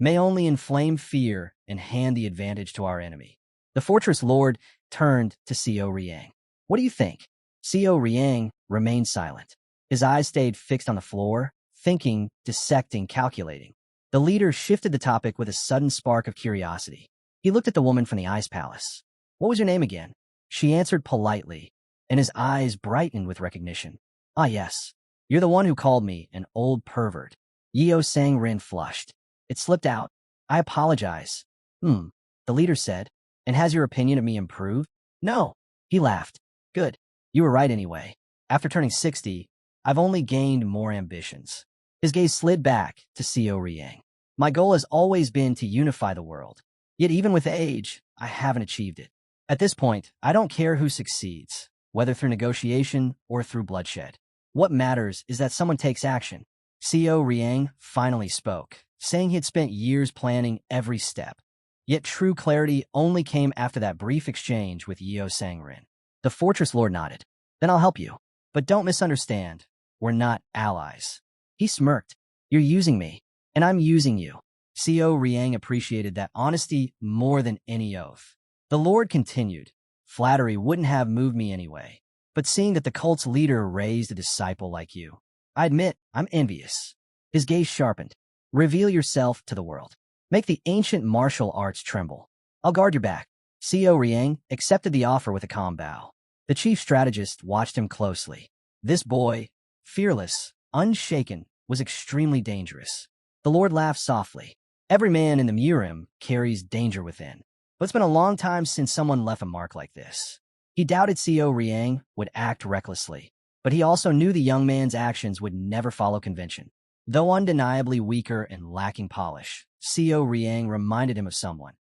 may only inflame fear and hand the advantage to our enemy." The fortress lord turned to Co Riang. "What do you think?" Co Riang remained silent. His eyes stayed fixed on the floor, thinking, dissecting, calculating. The leader shifted the topic with a sudden spark of curiosity. He looked at the woman from the ice palace. "What was your name again?" She answered politely, and his eyes brightened with recognition. "Ah, yes. You're the one who called me an old pervert." Yeo Sang Rin flushed. It slipped out. "I apologize." The leader said. "And has your opinion of me improved?" "No." He laughed. "Good. You were right anyway. After turning 60, I've only gained more ambitions." His gaze slid back to Co Riang. "My goal has always been to unify the world. Yet even with age, I haven't achieved it. At this point, I don't care who succeeds, whether through negotiation or through bloodshed. What matters is that someone takes action." Co Riang finally spoke, saying he had spent years planning every step. Yet true clarity only came after that brief exchange with Yeo Sangrin. The fortress lord nodded. "Then I'll help you. But don't misunderstand. We're not allies." He smirked. "You're using me, and I'm using you." Co Riang appreciated that honesty more than any oath. The lord continued. "Flattery wouldn't have moved me anyway. But seeing that the cult's leader raised a disciple like you, I admit I'm envious." His gaze sharpened. "Reveal yourself to the world. Make the ancient martial arts tremble. I'll guard your back." Co Riang accepted the offer with a calm bow. The chief strategist watched him closely. This boy, fearless, unshaken, was extremely dangerous. The lord laughed softly. "Every man in the Murim carries danger within. But it's been a long time since someone left a mark like this." He doubted Co Riang would act recklessly, but he also knew the young man's actions would never follow convention. Though undeniably weaker and lacking polish, Co Riang reminded him of someone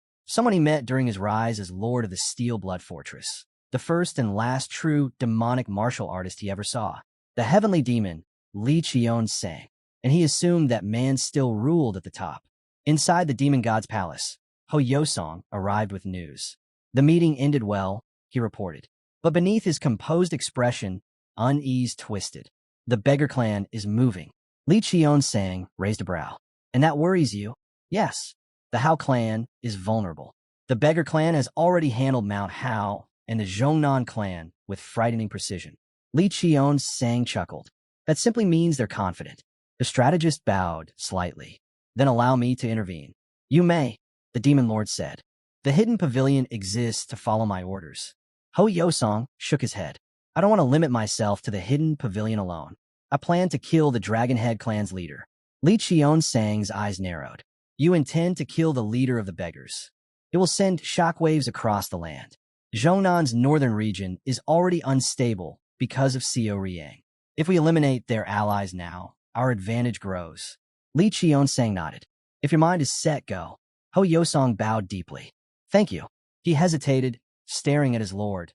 he met during his rise as Lord of the Steel Blood Fortress. the first and last true demonic martial artist he ever saw. The heavenly demon, Li Qion sang, and he assumed that man still ruled at the top. Inside the demon god's palace, Ho Yosong arrived with news. The meeting ended well, he reported. But beneath his composed expression, unease twisted. The beggar clan is moving. Li Qion sang raised a brow. And that worries you? Yes. The Hao clan is vulnerable. The beggar clan has already handled Mount Hao and the Zhongnan clan with frightening precision. Li Qion sang chuckled. That simply means they're confident. The strategist bowed slightly. Then allow me to intervene. You may, the demon lord said. The hidden pavilion exists to follow my orders. Ho Yosong shook his head. I don't want to limit myself to the hidden pavilion alone. I plan to kill the Dragonhead clan's leader. Li Qion sang's eyes narrowed. You intend to kill the leader of the beggars. It will send shockwaves across the land. Zhongnan's northern region is already unstable because of Xiao Riang. If we eliminate their allies now, our advantage grows. Li Qion sang nodded. If your mind is set, go. Ho Yosong bowed deeply. Thank you. He hesitated, staring at his lord,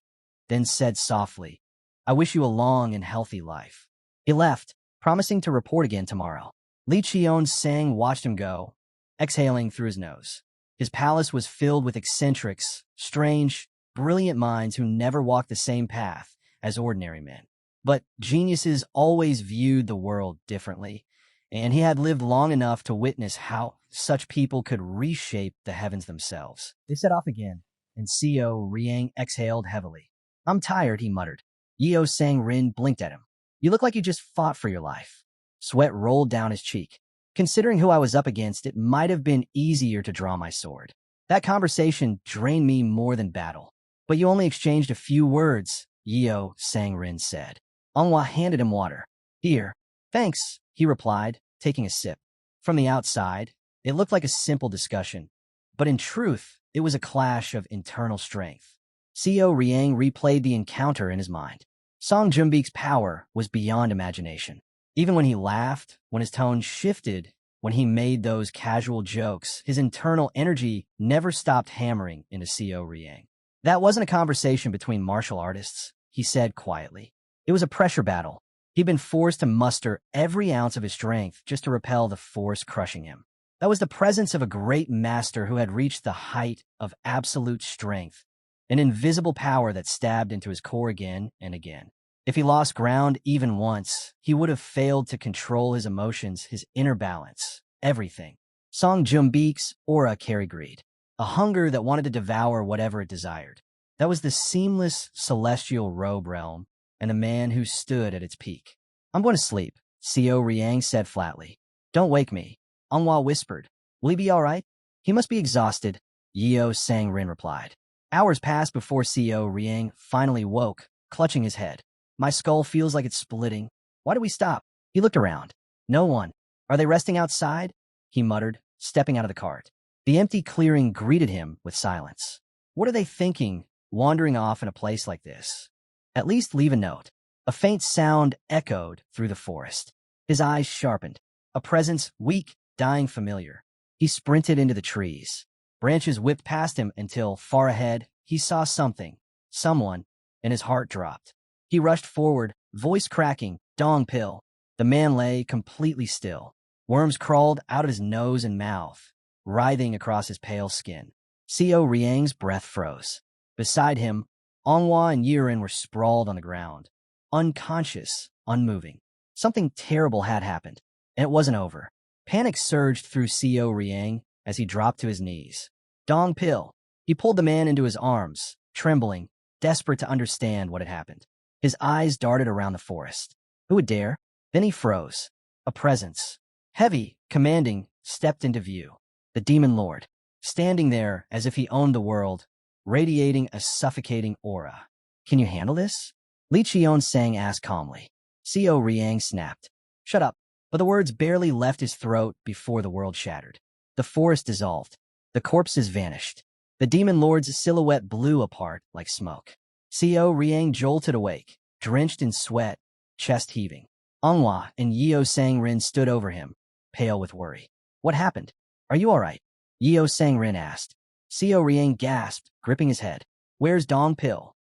then said softly, I wish you a long and healthy life. He left, promising to report again tomorrow. Li Qion sang watched him go, exhaling through his nose. His palace was filled with eccentrics, strange, brilliant minds who never walked the same path as ordinary men. But geniuses always viewed the world differently, and he had lived long enough to witness how such people could reshape the heavens themselves. They set off again, and Xiao Riang exhaled heavily. I'm tired, he muttered. Yeo Sang Rin blinked at him. You look like you just fought for your life. Sweat rolled down his cheek. Considering who I was up against, it might have been easier to draw my sword. That conversation drained me more than battle. But you only exchanged a few words, Yeo Sang Rin said. Manhwa handed him water. Here. Thanks, he replied, taking a sip. From the outside, it looked like a simple discussion. But in truth, it was a clash of internal strength. Xiao Riang replayed the encounter in his mind. Song Junbeek's power was beyond imagination. Even when he laughed, when his tone shifted, when he made those casual jokes, his internal energy never stopped hammering into Xiao Riang. That wasn't a conversation between martial artists, he said quietly. It was a pressure battle. He'd been forced to muster every ounce of his strength just to repel the force crushing him. That was the presence of a great master who had reached the height of absolute strength, an invisible power that stabbed into his core again and again. If he lost ground even once, he would have failed to control his emotions, his inner balance, everything. Song Junbeek's aura carried greed, a hunger that wanted to devour whatever it desired. That was the seamless celestial robe realm and the man who stood at its peak. I'm going to sleep, Xiao Riang said flatly. Don't wake me, Manhwa whispered. Will he be all right? He must be exhausted, Yeo Sang Rin replied. Hours passed before Xiao Riang finally woke, clutching his head. My skull feels like it's splitting. Why did we stop? He looked around. No one. Are they resting outside? He muttered, stepping out of the cart. The empty clearing greeted him with silence. What are they thinking, wandering off in a place like this? At least leave a note. A faint sound echoed through the forest. His eyes sharpened. A presence weak, dying familiar. He sprinted into the trees. Branches whipped past him until, far ahead, he saw something, someone, and his heart dropped. He rushed forward, voice cracking, Dong Pill. The man lay completely still. Worms crawled out of his nose and mouth, writhing across his pale skin. Xiao Riang's breath froze. Beside him, Manhwa and Yiren were sprawled on the ground, unconscious, unmoving. Something terrible had happened, and it wasn't over. Panic surged through Xiao Riang as he dropped to his knees. Dong Pill. He pulled the man into his arms, trembling, desperate to understand what had happened. His eyes darted around the forest. Who would dare? Then he froze. A presence, heavy, commanding, stepped into view. The demon lord, standing there as if he owned the world, radiating a suffocating aura. Can you handle this? Li Qion sang asked calmly. Xiao Riang snapped. Shut up. But the words barely left his throat before the world shattered. The forest dissolved. The corpses vanished. The demon lord's silhouette blew apart like smoke. Xiao Riang jolted awake, drenched in sweat, chest heaving. Manhwa and Yeo Sang Rin stood over him, pale with worry. What happened? Are you all right? Yeo Sang Rin asked. Xiao Riang gasped, gripping his head. Where's Dong Pill?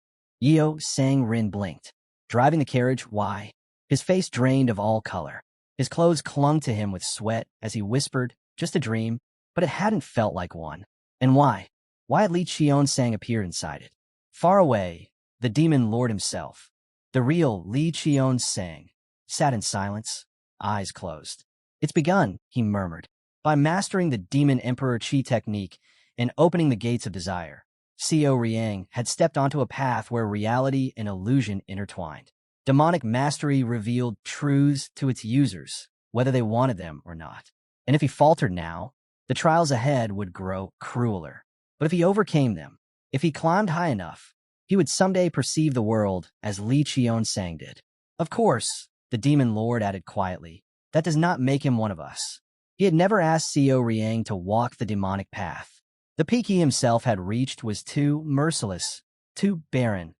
Yeo Sang Rin blinked. Driving the carriage, why? His face drained of all color. His clothes clung to him with sweat as he whispered, just a dream, but it hadn't felt like one. And why? Why had Li Qian-sang appeared inside it? Far away, the demon lord himself, the real Li Qian-sang, sat in silence, eyes closed. It's begun, he murmured. By mastering the demon emperor Qi technique and opening the gates of desire, Xiao Riang had stepped onto a path where reality and illusion intertwined. Demonic mastery revealed truths to its users, whether they wanted them or not. And if he faltered now, the trials ahead would grow crueler. But if he overcame them, if he climbed high enough, he would someday perceive the world as Li Qian-sang did. Of course, the demon lord added quietly, that does not make him one of us. He had never asked Xiao Riang to walk the demonic path. The peak he himself had reached was too merciless, too barren,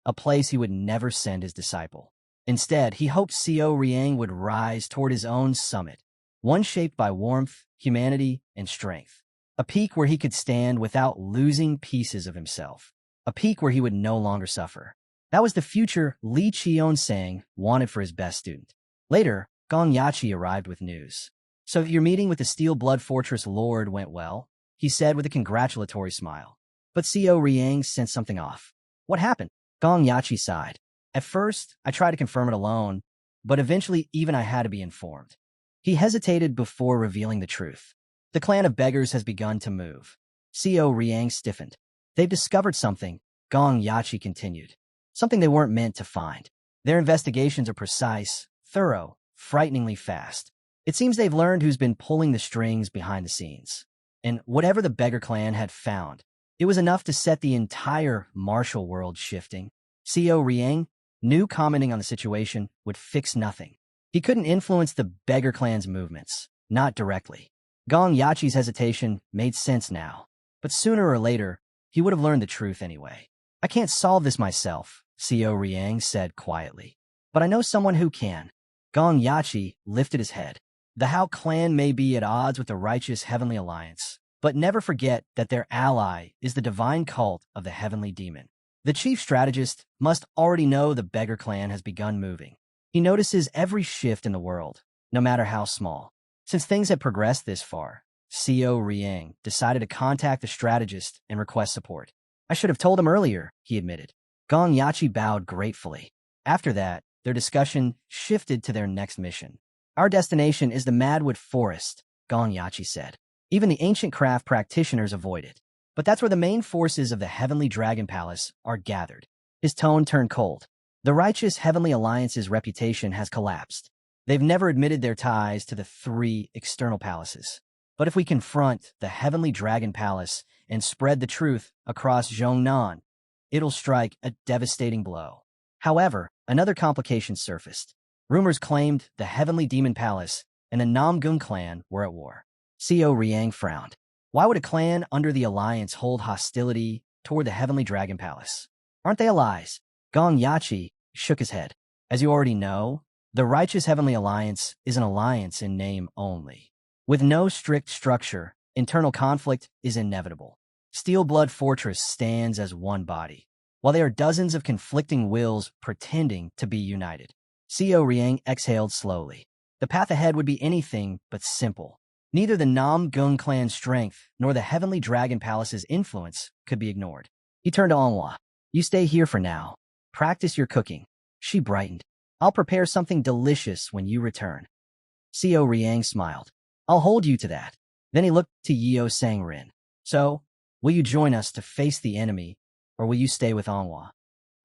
a place he would never send his disciple. Instead, he hoped Xiao Riang would rise toward his own summit, one shaped by warmth, humanity, and strength. A peak where he could stand without losing pieces of himself. A peak where he would no longer suffer. That was the future Li Qian-sang wanted for his best student. Later, Gong Yachi arrived with news. So your meeting with the Steel Blood Fortress Lord went well, he said with a congratulatory smile. But Xiao Riang sensed something off. What happened? Gong Yachi sighed. At first, I tried to confirm it alone, but eventually even I had to be informed. He hesitated before revealing the truth. The clan of beggars has begun to move. Xiao Riang stiffened. They've discovered something, Gong Yachi continued. Something they weren't meant to find. Their investigations are precise, thorough, frighteningly fast. It seems they've learned who's been pulling the strings behind the scenes. And whatever the beggar clan had found, it was enough to set the entire martial world shifting. Xiao Riang knew commenting on the situation would fix nothing. He couldn't influence the beggar clan's movements, not directly. Gong Yachi's hesitation made sense now, but sooner or later, he would have learned the truth anyway. I can't solve this myself, Xiao Riang said quietly, but I know someone who can. Gong Yachi lifted his head. The Hao clan may be at odds with the righteous Heavenly Alliance, but never forget that their ally is the divine cult of the Heavenly Demon. The chief strategist must already know the beggar clan has begun moving. He notices every shift in the world, no matter how small. Since things had progressed this far, Xiao Riang decided to contact the strategist and request support. I should have told him earlier, he admitted. Gong Yachi bowed gratefully. After that, their discussion shifted to their next mission. Our destination is the Madwood Forest, Gong Yachi said. Even the ancient craft practitioners avoid it. But that's where the main forces of the Heavenly Dragon Palace are gathered. His tone turned cold. The righteous Heavenly Alliance's reputation has collapsed. They've never admitted their ties to the 3 external palaces. But if we confront the Heavenly Dragon Palace and spread the truth across Zhongnan, it'll strike a devastating blow. However, another complication surfaced. Rumors claimed the Heavenly Demon Palace and the Namgung clan were at war. Xiao Riang frowned. Why would a clan under the alliance hold hostility toward the Heavenly Dragon Palace? Aren't they allies? Gong Yachi shook his head. As you already know, the Righteous Heavenly Alliance is an alliance in name only. With no strict structure, internal conflict is inevitable. Steel Blood Fortress stands as one body, while there are dozens of conflicting wills pretending to be united. Xiao Riang exhaled slowly. The path ahead would be anything but simple. Neither the Namgung clan's strength nor the Heavenly Dragon Palace's influence could be ignored. He turned to Manhwa. You stay here for now. Practice your cooking. She brightened. I'll prepare something delicious when you return. Xiao Riang smiled. I'll hold you to that. Then he looked to Yeo Sang Rin. So, will you join us to face the enemy, or will you stay with Manhwa?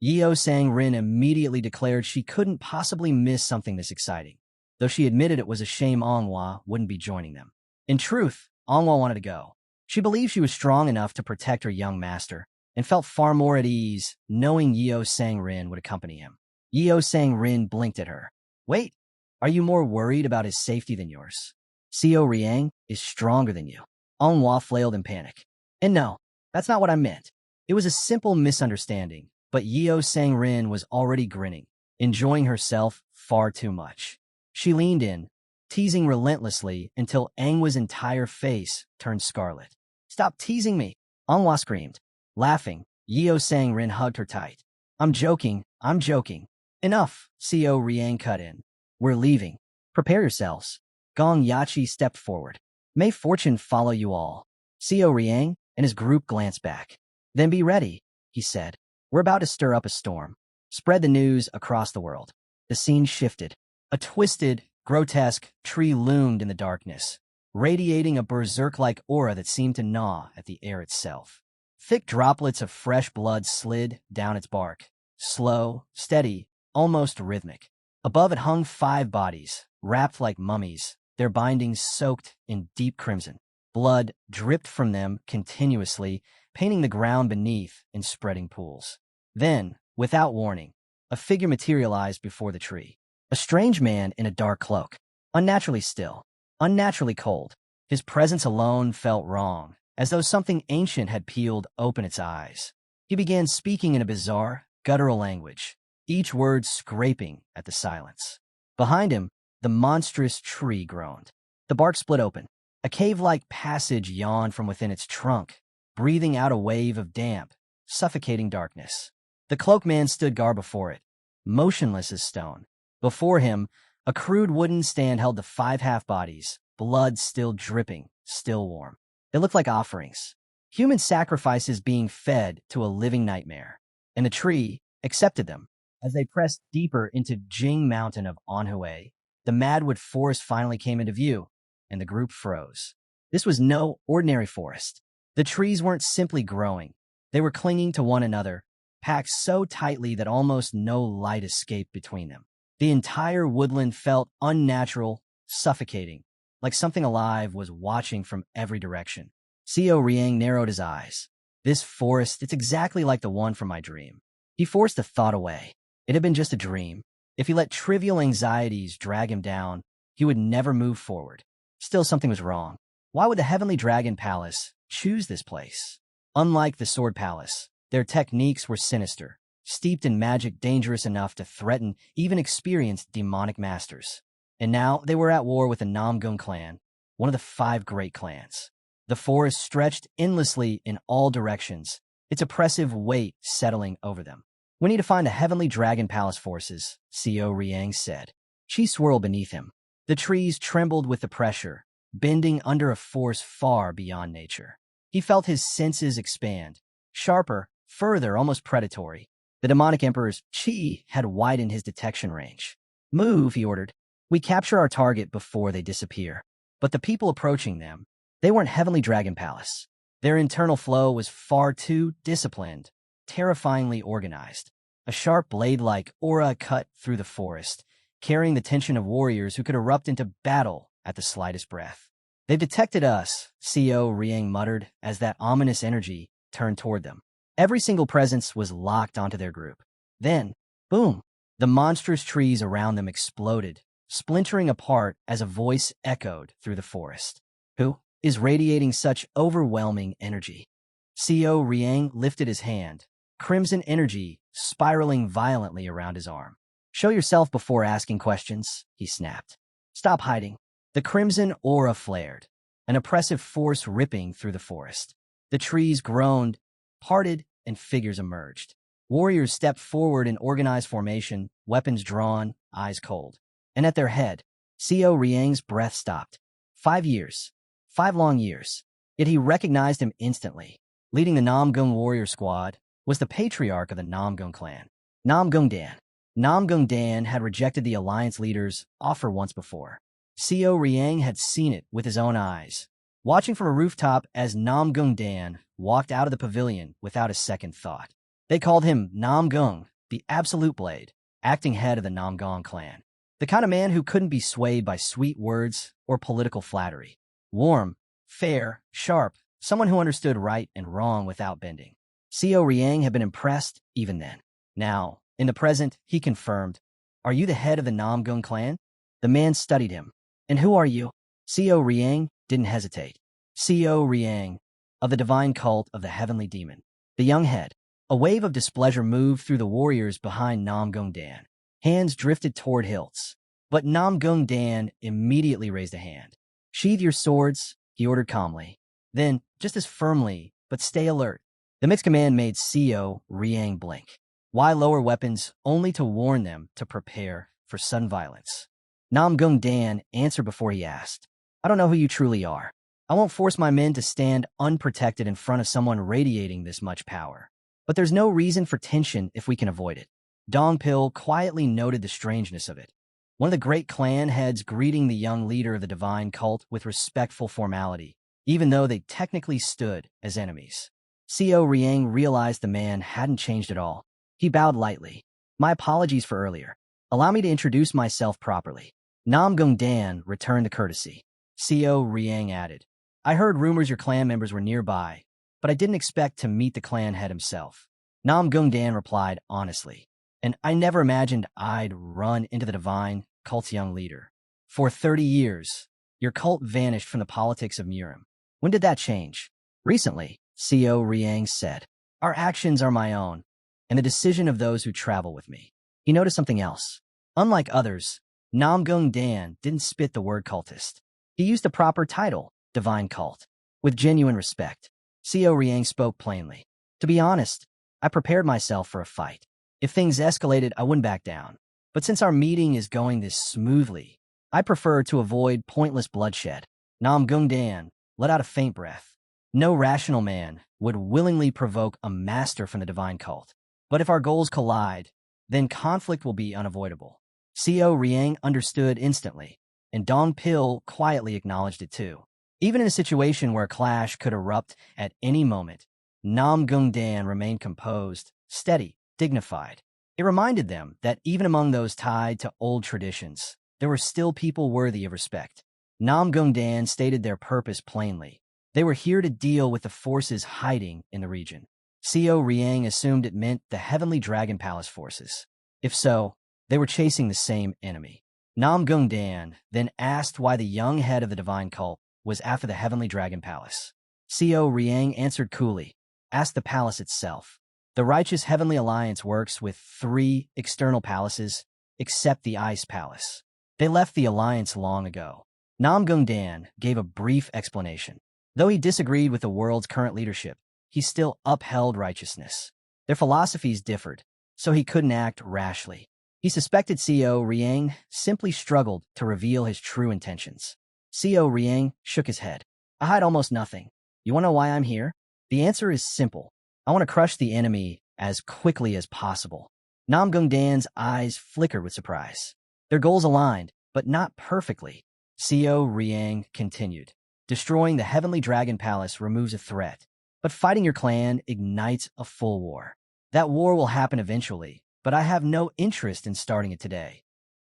Yeo Sang Rin immediately declared she couldn't possibly miss something this exciting, though she admitted it was a shame Manhwa wouldn't be joining them. In truth, Manhwa wanted to go. She believed she was strong enough to protect her young master, and felt far more at ease knowing Yeo Sang Rin would accompany him. Yeo Sang Rin blinked at her. Wait, are you more worried about his safety than yours? Xiao Riang is stronger than you. Manhwa flailed in panic. And no, that's not what I meant. It was a simple misunderstanding, but Yeo Sang Rin was already grinning, enjoying herself far too much. She leaned in, teasing relentlessly until Manhwa's entire face turned scarlet. Stop teasing me, Manhwa screamed. Laughing, Yeo Sang Rin hugged her tight. I'm joking. I'm joking. Enough, Co Riang cut in. We're leaving. Prepare yourselves. Gong Yachi stepped forward. May fortune follow you all. Co Riang and his group glanced back. Then be ready, he said. We're about to stir up a storm. Spread the news across the world. The scene shifted. A twisted, grotesque tree loomed in the darkness, radiating a berserk-like aura that seemed to gnaw at the air itself. Thick droplets of fresh blood slid down its bark, slow, steady, almost rhythmic. Above it hung 5 bodies, wrapped like mummies, their bindings soaked in deep crimson. Blood dripped from them continuously, painting the ground beneath in spreading pools. Then, without warning, a figure materialized before the tree. A strange man in a dark cloak, unnaturally still, unnaturally cold. His presence alone felt wrong, as though something ancient had peeled open its eyes. He began speaking in a bizarre, guttural language, each word scraping at the silence. Behind him, the monstrous tree groaned. The bark split open. A cave-like passage yawned from within its trunk, breathing out a wave of damp, suffocating darkness. The cloaked man stood guard before it, motionless as stone. Before him, a crude wooden stand held the 5 half-bodies, blood still dripping, still warm. They looked like offerings, human sacrifices being fed to a living nightmare. And the tree accepted them. As they pressed deeper into Jing Mountain of Anhui, the Madwood Forest finally came into view, and the group froze. This was no ordinary forest. The trees weren't simply growing. They were clinging to one another, packed so tightly that almost no light escaped between them. The entire woodland felt unnatural, suffocating, like something alive was watching from every direction. Co Riang narrowed his eyes. This forest, it's exactly like the one from my dream. He forced the thought away. It had been just a dream. If he let trivial anxieties drag him down, he would never move forward. Still, something was wrong. Why would the Heavenly Dragon Palace choose this place? Unlike the Sword Palace, their techniques were sinister, steeped in magic dangerous enough to threaten even experienced demonic masters. And now they were at war with the Namgung clan, one of the 5 great clans. The forest stretched endlessly in all directions, its oppressive weight settling over them. We need to find the Heavenly Dragon Palace forces, Co Riang said. She swirled beneath him. The trees trembled with the pressure, bending under a force far beyond nature. He felt his senses expand, sharper, further, almost predatory. The demonic emperor's chi had widened his detection range. Move, he ordered. We capture our target before they disappear. But the people approaching them, they weren't Heavenly Dragon Palace. Their internal flow was far too disciplined, terrifyingly organized. A sharp blade-like aura cut through the forest, carrying the tension of warriors who could erupt into battle at the slightest breath. They've detected us, Co Riang muttered as that ominous energy turned toward them. Every single presence was locked onto their group. Then, boom, the monstrous trees around them exploded, splintering apart as a voice echoed through the forest. Who is radiating such overwhelming energy? Co Riang lifted his hand, crimson energy spiraling violently around his arm. Show yourself before asking questions, he snapped. Stop hiding. The crimson aura flared, an oppressive force ripping through the forest. The trees groaned, parted, and figures emerged. Warriors stepped forward in organized formation, weapons drawn, eyes cold. And at their head, Co Riang's breath stopped. 5 years. 5 long years. Yet he recognized him instantly. Leading the Namgung warrior squad was the patriarch of the Namgung clan, Namgung Dan. Namgung Dan had rejected the alliance leader's offer once before. Co Riang had seen it with his own eyes, watching from a rooftop as Namgung Dan walked out of the pavilion without a second thought. They called him Namgung, the Absolute Blade, acting head of the Namgung clan. The kind of man who couldn't be swayed by sweet words or political flattery. Warm, fair, sharp, someone who understood right and wrong without bending. Co Riang had been impressed even then. Now, in the present, he confirmed, Are you the head of the Namgung clan? The man studied him. And who are you? Co Riang didn't hesitate. Co Riang, of the divine cult of the heavenly demon. The young head. A wave of displeasure moved through the warriors behind Namgung Dan. Hands drifted toward hilts. But Namgung Dan immediately raised a hand. Sheathe your swords, he ordered calmly. Then, just as firmly, but stay alert. The mixed command made Co Riang blink. Why lower weapons only to warn them to prepare for sudden violence? Nam Gung Dan answered before he asked. I don't know who you truly are. I won't force my men to stand unprotected in front of someone radiating this much power. But there's no reason for tension if we can avoid it. Dong Pil quietly noted the strangeness of it. One of the great clan heads greeting the young leader of the divine cult with respectful formality, even though they technically stood as enemies. Co Riang realized the man hadn't changed at all. He bowed lightly. My apologies for earlier. Allow me to introduce myself properly. Nam Gung Dan returned the courtesy. Co Riang added, I heard rumors your clan members were nearby, but I didn't expect to meet the clan head himself. Nam Gung Dan replied honestly, and I never imagined I'd run into the divine cult's young leader. For 30 years, your cult vanished from the politics of Murim. When did that change? Recently, Co Riang said. Our actions are my own, and the decision of those who travel with me. He noticed something else. Unlike others, Nam Gung Dan didn't spit the word cultist. He used the proper title, divine cult, with genuine respect. Co Riang spoke plainly. To be honest, I prepared myself for a fight. If things escalated, I wouldn't back down. But since our meeting is going this smoothly, I prefer to avoid pointless bloodshed. Nam Gung Dan let out a faint breath. No rational man would willingly provoke a master from the divine cult. But if our goals collide, then conflict will be unavoidable. Co Riang understood instantly, and Dong Pil quietly acknowledged it too. Even in a situation where a clash could erupt at any moment, Nam Gung Dan remained composed, steady, dignified. It reminded them that even among those tied to old traditions, there were still people worthy of respect. Nam Gung Dan stated their purpose plainly. They were here to deal with the forces hiding in the region. Co Riang assumed it meant the Heavenly Dragon Palace forces. If so, they were chasing the same enemy. Nam Gung Dan then asked why the young head of the divine cult was after the Heavenly Dragon Palace. Co Riang answered coolly, ask the palace itself. The righteous Heavenly Alliance works with 3 external palaces, except the Ice Palace. They left the alliance long ago. Nam Gung Dan gave a brief explanation. Though he disagreed with the world's current leadership, he still upheld righteousness. Their philosophies differed, so he couldn't act rashly. He suspected Co Riang simply struggled to reveal his true intentions. Co Riang shook his head. I hide almost nothing. You want to know why I'm here? The answer is simple. I want to crush the enemy as quickly as possible. Nam Gung Dan's eyes flickered with surprise. Their goals aligned, but not perfectly. Co Riang continued. Destroying the Heavenly Dragon Palace removes a threat, but fighting your clan ignites a full war. That war will happen eventually, but I have no interest in starting it today.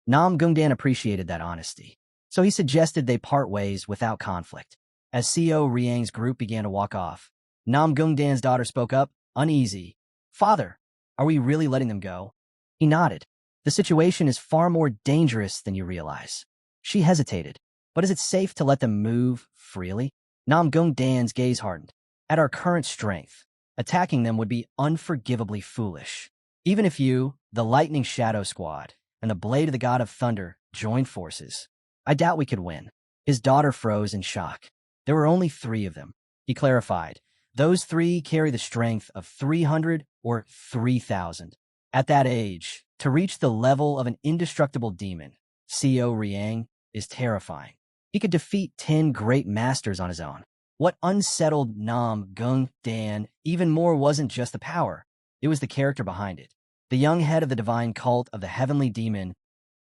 Nam Gung Dan appreciated that honesty, so he suggested they part ways without conflict. As Co Riang's group began to walk off, Nam Gung Dan's daughter spoke up, uneasy. Father, are we really letting them go? He nodded. The situation is far more dangerous than you realize. She hesitated. But is it safe to let them move freely? Nam Gung Dan's gaze hardened. At our current strength, attacking them would be unforgivably foolish. Even if you, the Lightning Shadow Squad, and the Blade of the God of Thunder joined forces, I doubt we could win. His daughter froze in shock. There were only 3 of them. He clarified. Those 3 carry the strength of 300 or 3,000. At that age, to reach the level of an indestructible demon, Co Riang, is terrifying. He could defeat 10 great masters on his own. What unsettled Nam Gung Dan even more wasn't just the power, it was the character behind it. The young head of the divine cult of the heavenly demon,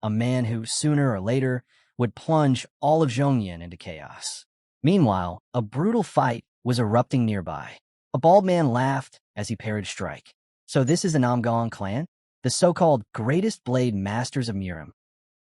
a man who, sooner or later, would plunge all of Zhongyan into chaos. Meanwhile, a brutal fight was erupting nearby. A bald man laughed as he parried strike. So this is the Namgong clan? The so-called greatest blade masters of Murim.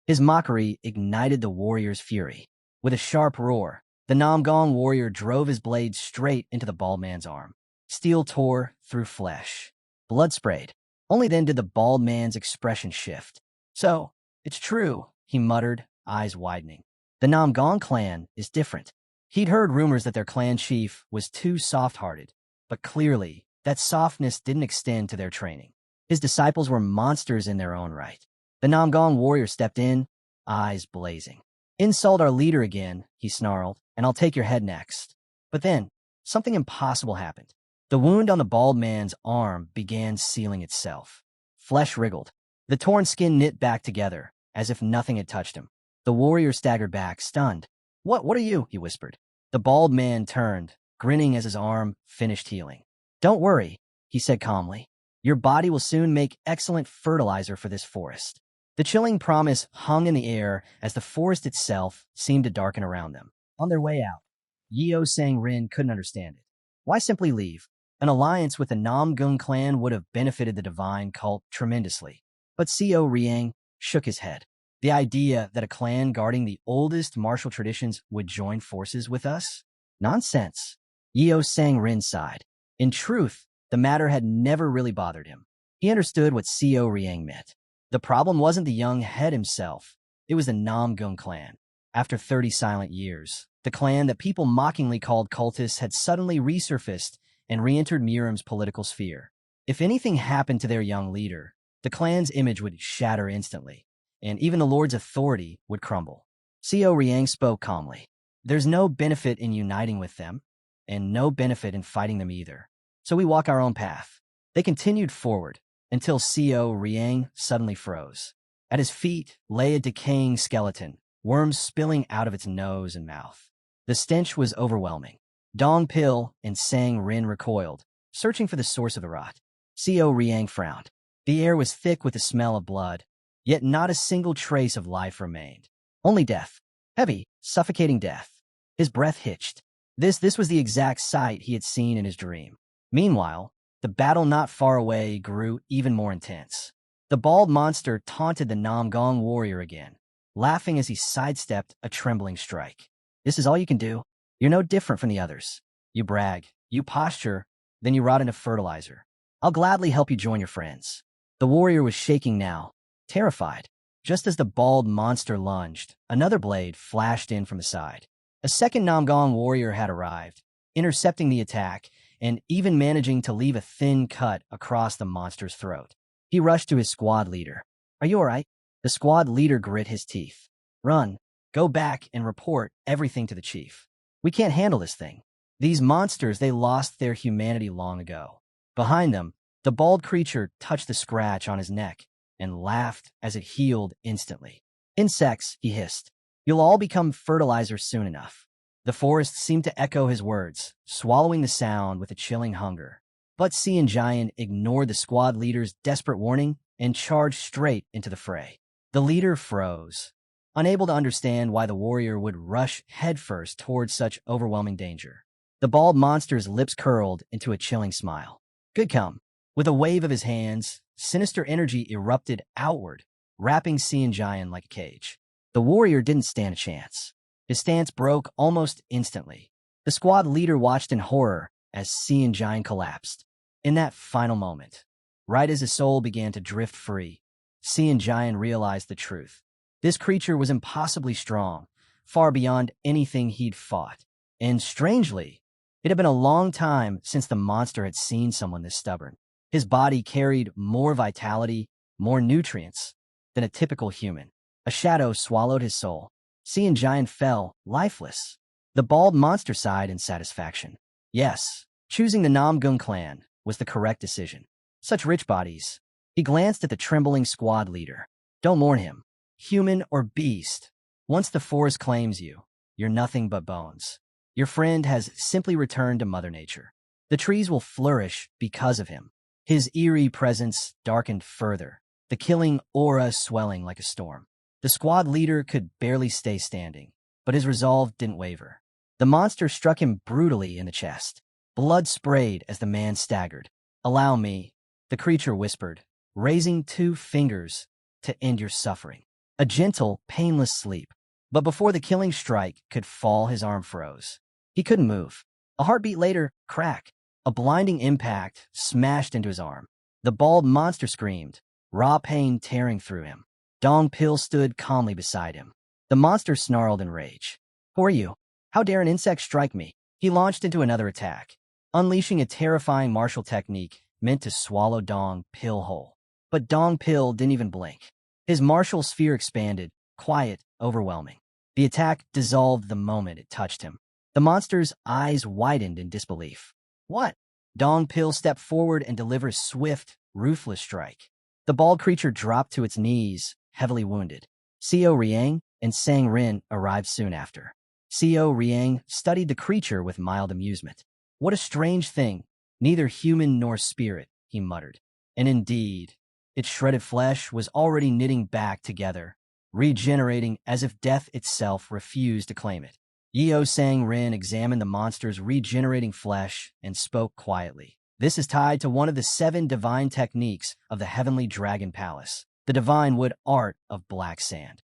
His mockery ignited the warrior's fury. With a sharp roar, the Namgong warrior drove his blade straight into the bald man's arm. Steel tore through flesh. Blood sprayed. Only then did the bald man's expression shift. So, it's true, he muttered, eyes widening. The Namgong clan is different. He'd heard rumors that their clan chief was too soft-hearted, but clearly, that softness didn't extend to their training. His disciples were monsters in their own right. The Namgong warrior stepped in, eyes blazing. Insult our leader again, he snarled, and I'll take your head next. But then, something impossible happened. The wound on the bald man's arm began sealing itself. flesh wriggled. The torn skin knit back together, as if nothing had touched him. The warrior staggered back, stunned. What are you?" he whispered. The bald man turned, grinning as his arm finished healing. "Don't worry," he said calmly. "Your body will soon make excellent fertilizer for this forest." The chilling promise hung in the air as the forest itself seemed to darken around them. On their way out, Yeo Sang Rin couldn't understand it. Why simply leave? An alliance with the Namgung clan would have benefited the divine cult tremendously. But Seo Riang shook his head. The idea that a clan guarding the oldest martial traditions would join forces with us? Nonsense. Yeo Sang Rin sighed. In truth, the matter had never really bothered him. He understood what Seo Riang meant. The problem wasn't the young head himself. It was the Namgung clan. After 30 silent years, the clan that people mockingly called cultists had suddenly resurfaced and re-entered Miram's political sphere. If anything happened to their young leader, the clan's image would shatter instantly, and even the Lord's authority would crumble. Seo Riang spoke calmly. There's no benefit in uniting with them, and no benefit in fighting them either. So we walk our own path. They continued forward, until Seo Riang suddenly froze. At his feet lay a decaying skeleton, worms spilling out of its nose and mouth. The stench was overwhelming. Dong Pil and Sang Rin recoiled, searching for the source of the rot. Seo Riang frowned. The air was thick with the smell of blood, yet not a single trace of life remained. Only death. Heavy, suffocating death. His breath hitched. This was the exact sight he had seen in his dream. Meanwhile, the battle not far away grew even more intense. The bald monster taunted the Namgong warrior again, laughing as he sidestepped a trembling strike. "This is all you can do? You're no different from the others. You brag, you posture, then you rot into fertilizer. I'll gladly help you join your friends." The warrior was shaking now, terrified. Just as the bald monster lunged, another blade flashed in from the side. A second Namgong warrior had arrived, intercepting the attack and even managing to leave a thin cut across the monster's throat. He rushed to his squad leader. "Are you all right?" The squad leader grit his teeth. "Run. Go back and report everything to the chief. We can't handle this thing. These monsters, they lost their humanity long ago." Behind them, the bald creature touched the scratch on his neck and laughed as it healed instantly. "Insects," he hissed. "You'll all become fertilizer soon enough." The forest seemed to echo his words, swallowing the sound with a chilling hunger. But Cian Giant ignored the squad leader's desperate warning and charged straight into the fray. The leader froze, unable to understand why the warrior would rush headfirst towards such overwhelming danger. The bald monster's lips curled into a chilling smile. "Good come." With a wave of his hands, sinister energy erupted outward, wrapping Cian Giant like a cage. The warrior didn't stand a chance. His stance broke almost instantly. The squad leader watched in horror as Cian Giant collapsed. In that final moment, right as his soul began to drift free, Cian Giant realized the truth. This creature was impossibly strong, far beyond anything he'd fought. And strangely, it had been a long time since the monster had seen someone this stubborn. His body carried more vitality, more nutrients than a typical human. A shadow swallowed his soul. Cian Giant fell, lifeless. The bald monster sighed in satisfaction. Yes, choosing the Namgung clan was the correct decision. Such rich bodies. He glanced at the trembling squad leader. Don't mourn him. Human or beast, once the forest claims you, you're nothing but bones. Your friend has simply returned to Mother Nature. The trees will flourish because of him. His eerie presence darkened further, the killing aura swelling like a storm. The squad leader could barely stay standing, but his resolve didn't waver. The monster struck him brutally in the chest. Blood sprayed as the man staggered. "Allow me," the creature whispered, raising 2 fingers to end your suffering. A gentle, painless sleep. But before the killing strike could fall, his arm froze. He couldn't move. A heartbeat later, crack. A blinding impact smashed into his arm. The bald monster screamed, raw pain tearing through him. Dong Pil stood calmly beside him. The monster snarled in rage. "Who are you? How dare an insect strike me?" He launched into another attack, unleashing a terrifying martial technique meant to swallow Dong Pil whole. But Dong Pil didn't even blink. His martial sphere expanded, quiet, overwhelming. The attack dissolved the moment it touched him. The monster's eyes widened in disbelief. "What?" Dong Pil stepped forward and delivered a swift, ruthless strike. The bald creature dropped to its knees, heavily wounded. Co Riang and Sang Rin arrived soon after. Co Riang studied the creature with mild amusement. What a strange thing, neither human nor spirit, he muttered. And indeed, its shredded flesh was already knitting back together, regenerating as if death itself refused to claim it. Yeo Sang Rin examined the monster's regenerating flesh and spoke quietly. This is tied to one of the 7 divine techniques of the Heavenly Dragon Palace, the divine wood art of black sand.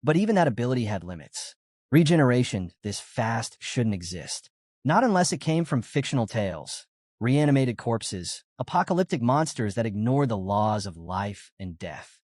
But even that ability had limits. Regeneration this fast shouldn't exist. Not unless it came from fictional tales, reanimated corpses, apocalyptic monsters that ignore the laws of life and death.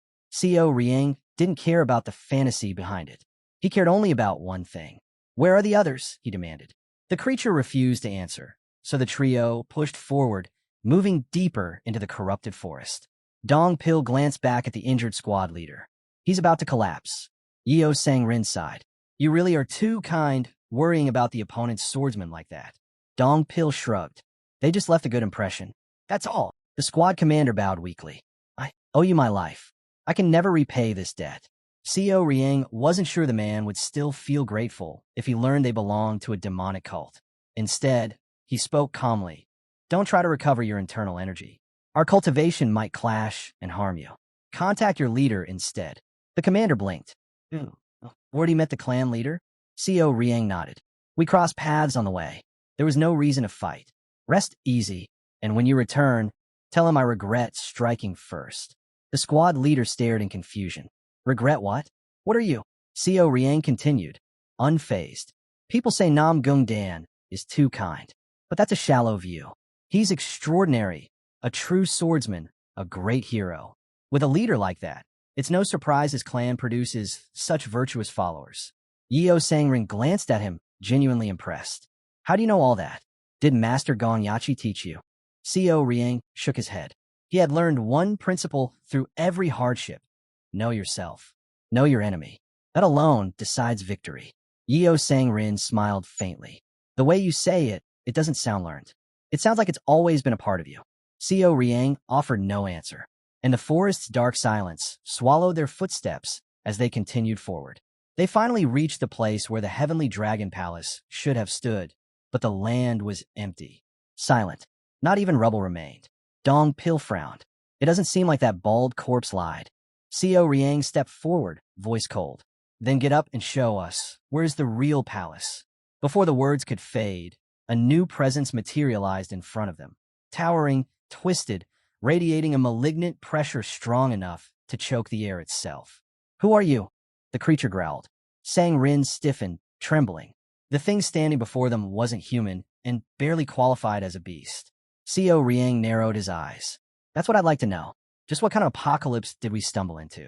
Co Riang didn't care about the fantasy behind it. He cared only about one thing. Where are the others? He demanded. The creature refused to answer, so the trio pushed forward, moving deeper into the corrupted forest. Dong Pil glanced back at the injured squad leader. He's about to collapse. Yeo Sang Rin sighed. You really are too kind, worrying about the opponent's swordsman like that. Dong Pil shrugged. They just left a good impression. That's all. The squad commander bowed weakly. I owe you my life. I can never repay this debt. Co Riang wasn't sure the man would still feel grateful if he learned they belonged to a demonic cult. Instead, he spoke calmly. Don't try to recover your internal energy. Our cultivation might clash and harm you. Contact your leader instead. The commander blinked. Already met the clan leader? Co Riang nodded. We crossed paths on the way. There was no reason to fight. Rest easy, and when you return, tell him I regret striking first. The squad leader stared in confusion. Regret what? What are you? Co Riang continued, unfazed. People say Nam Gung Dan is too kind, but that's a shallow view. He's extraordinary, a true swordsman, a great hero. With a leader like that, it's no surprise his clan produces such virtuous followers. Yeo Sangrin glanced at him, genuinely impressed. How do you know all that? Did Master Gong Yachi teach you? Co Riang shook his head. He had learned one principle through every hardship. Know yourself. Know your enemy. That alone decides victory. Yeo Sangrin smiled faintly. The way you say it, it doesn't sound learned. It sounds like it's always been a part of you. Co Riang offered no answer, and the forest's dark silence swallowed their footsteps as they continued forward. They finally reached the place where the Heavenly Dragon Palace should have stood, but the land was empty, silent. Not even rubble remained. Dong Pil frowned. It doesn't seem like that bald corpse lied. Co Riang stepped forward, voice cold. Then get up and show us. Where's the real palace? Before the words could fade, a new presence materialized in front of them. Towering, twisted, radiating a malignant pressure strong enough to choke the air itself. Who are you? The creature growled. Sang Rin stiffened, trembling. The thing standing before them wasn't human and barely qualified as a beast. Co Riang narrowed his eyes. That's what I'd like to know. Just what kind of apocalypse did we stumble into?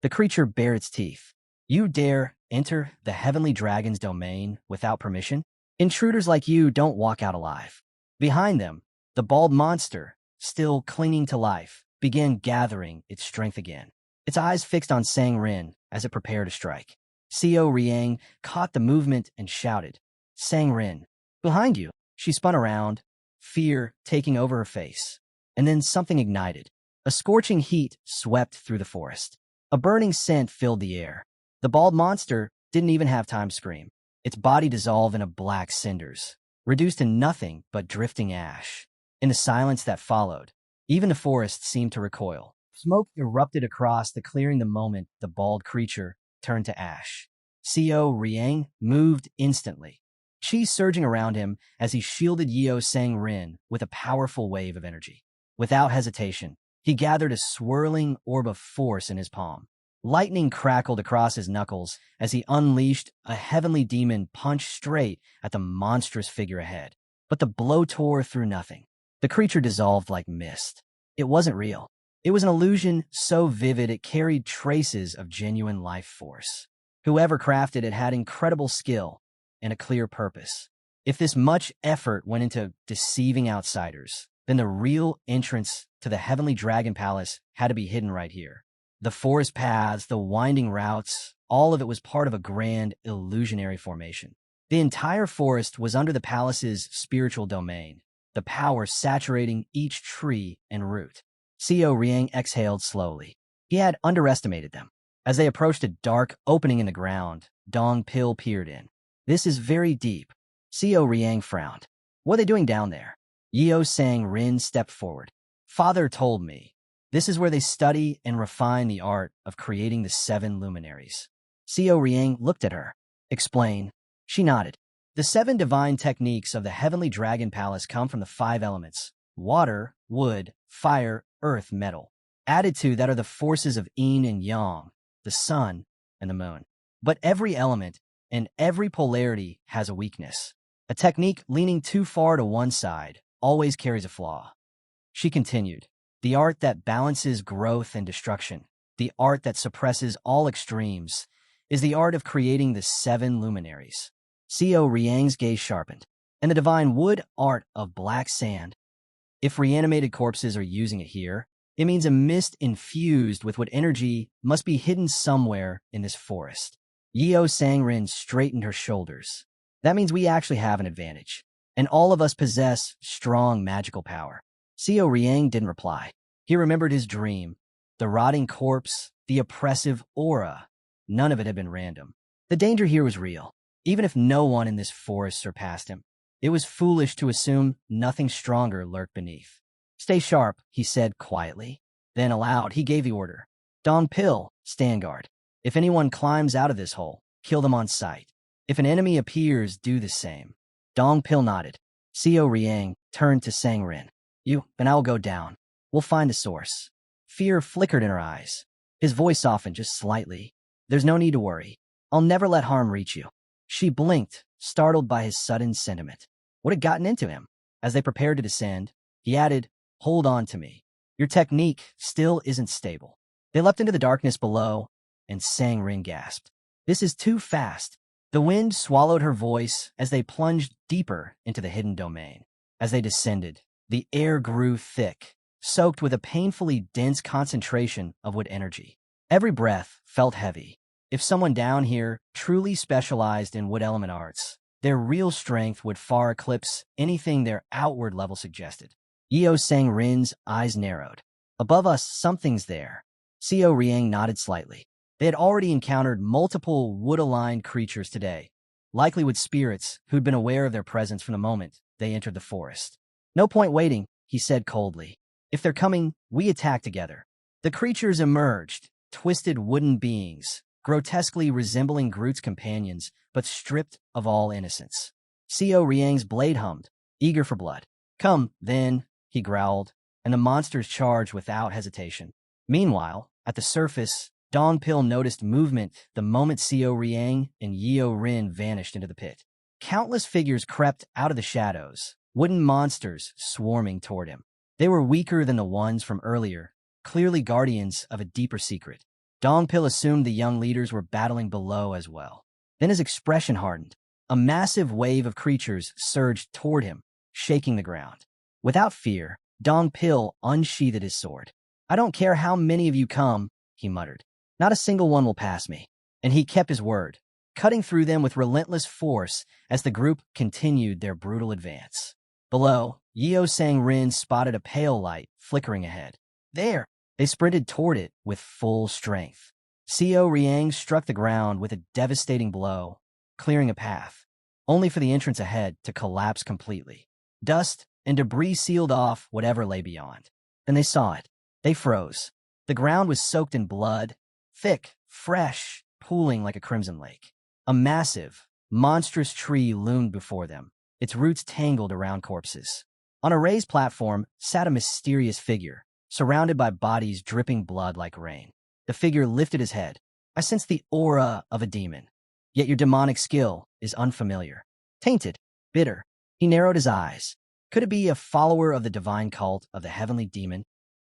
The creature bared its teeth. You dare enter the Heavenly Dragon's domain without permission? Intruders like you don't walk out alive. Behind them, the bald monster, still clinging to life, began gathering its strength again. Its eyes fixed on Sang Rin as it prepared to strike. Co Riang caught the movement and shouted, Sang Rin, behind you. She spun around, fear taking over her face. And then something ignited. A scorching heat swept through the forest. A burning scent filled the air. The bald monster didn't even have time to scream. Its body dissolved into black cinders, reduced to nothing but drifting ash. In the silence that followed, even the forest seemed to recoil. Smoke erupted across the clearing the moment the bald creature turned to ash. Co Riang moved instantly, chi surging around him as he shielded Yeo Sang Rin with a powerful wave of energy. Without hesitation, he gathered a swirling orb of force in his palm. Lightning crackled across his knuckles as he unleashed a heavenly demon punch straight at the monstrous figure ahead. But the blow tore through nothing. The creature dissolved like mist. It wasn't real. It was an illusion so vivid it carried traces of genuine life force. Whoever crafted it had incredible skill and a clear purpose. If this much effort went into deceiving outsiders, then the real entrance to the Heavenly Dragon Palace had to be hidden right here. The forest paths, the winding routes, all of it was part of a grand, illusionary formation. The entire forest was under the palace's spiritual domain, the power saturating each tree and root. Seo Riang exhaled slowly. He had underestimated them. As they approached a dark opening in the ground, Dong Pil peered in. This is very deep. Seo Riang frowned. What are they doing down there? Yeo Sang Rin stepped forward. Father told me. This is where they study and refine the art of creating the 7 luminaries. Seo Riang looked at her. Explain. She nodded. The 7 divine techniques of the Heavenly Dragon Palace come from the 5 elements: water, wood, fire, earth, metal. Added to that are the forces of yin and yang, the sun and the moon. But every element and every polarity has a weakness. A technique leaning too far to one side always carries a flaw. She continued, the art that balances growth and destruction, the art that suppresses all extremes, is the art of creating the 7 luminaries. Seo Riang's gaze sharpened, and the divine wood art of black sand. If reanimated corpses are using it here, it means a mist infused with what energy must be hidden somewhere in this forest. Yeo Sangrin straightened her shoulders. That means we actually have an advantage, and all of us possess strong magical power. Seo Riang didn't reply. He remembered his dream, the rotting corpse, the oppressive aura. None of it had been random. The danger here was real, even if no one in this forest surpassed him. It was foolish to assume nothing stronger lurked beneath. Stay sharp, he said quietly. Then aloud, he gave the order. Dong Pil, stand guard. If anyone climbs out of this hole, kill them on sight. If an enemy appears, do the same. Dong Pil nodded. Seo Riang turned to Sang Rin. You and I will go down. We'll find the source. Fear flickered in her eyes. His voice softened just slightly. There's no need to worry. I'll never let harm reach you. She blinked, startled by his sudden sentiment. What had gotten into him? As they prepared to descend, he added, hold on to me. Your technique still isn't stable. They leapt into the darkness below, and Sang Rin gasped. This is too fast. The wind swallowed her voice as they plunged deeper into the hidden domain. As they descended, the air grew thick, soaked with a painfully dense concentration of wood energy. Every breath felt heavy. If someone down here truly specialized in wood element arts, their real strength would far eclipse anything their outward level suggested. Yeo Sang Rin's eyes narrowed. Above us, something's there. Seo Riang nodded slightly. They had already encountered multiple wood-aligned creatures today, likely wood spirits who'd been aware of their presence from the moment they entered the forest. No point waiting, he said coldly. If they're coming, we attack together. The creatures emerged, twisted wooden beings, grotesquely resembling Groot's companions, but stripped of all innocence. Seo Riang's blade hummed, eager for blood. Come, then, he growled, and the monsters charged without hesitation. Meanwhile, at the surface, Dong Pil noticed movement the moment Seo Riang and Yeo Rin vanished into the pit. Countless figures crept out of the shadows, wooden monsters swarming toward him. They were weaker than the ones from earlier, clearly guardians of a deeper secret. Dong Pil assumed the young leaders were battling below as well. Then his expression hardened. A massive wave of creatures surged toward him, shaking the ground. Without fear, Dong Pil unsheathed his sword. I don't care how many of you come, he muttered. Not a single one will pass me. And he kept his word, cutting through them with relentless force as the group continued their brutal advance. Below, Yeo Sang Rin spotted a pale light flickering ahead. There! They sprinted toward it with full strength. Seo Riang struck the ground with a devastating blow, clearing a path, only for the entrance ahead to collapse completely. Dust and debris sealed off whatever lay beyond. Then they saw it. They froze. The ground was soaked in blood, thick, fresh, pooling like a crimson lake. A massive, monstrous tree loomed before them, its roots tangled around corpses. On a raised platform sat a mysterious figure, surrounded by bodies dripping blood like rain. The figure lifted his head. I sense the aura of a demon, yet your demonic skill is unfamiliar. Tainted, bitter. He narrowed his eyes. Could it be a follower of the divine cult of the heavenly demon?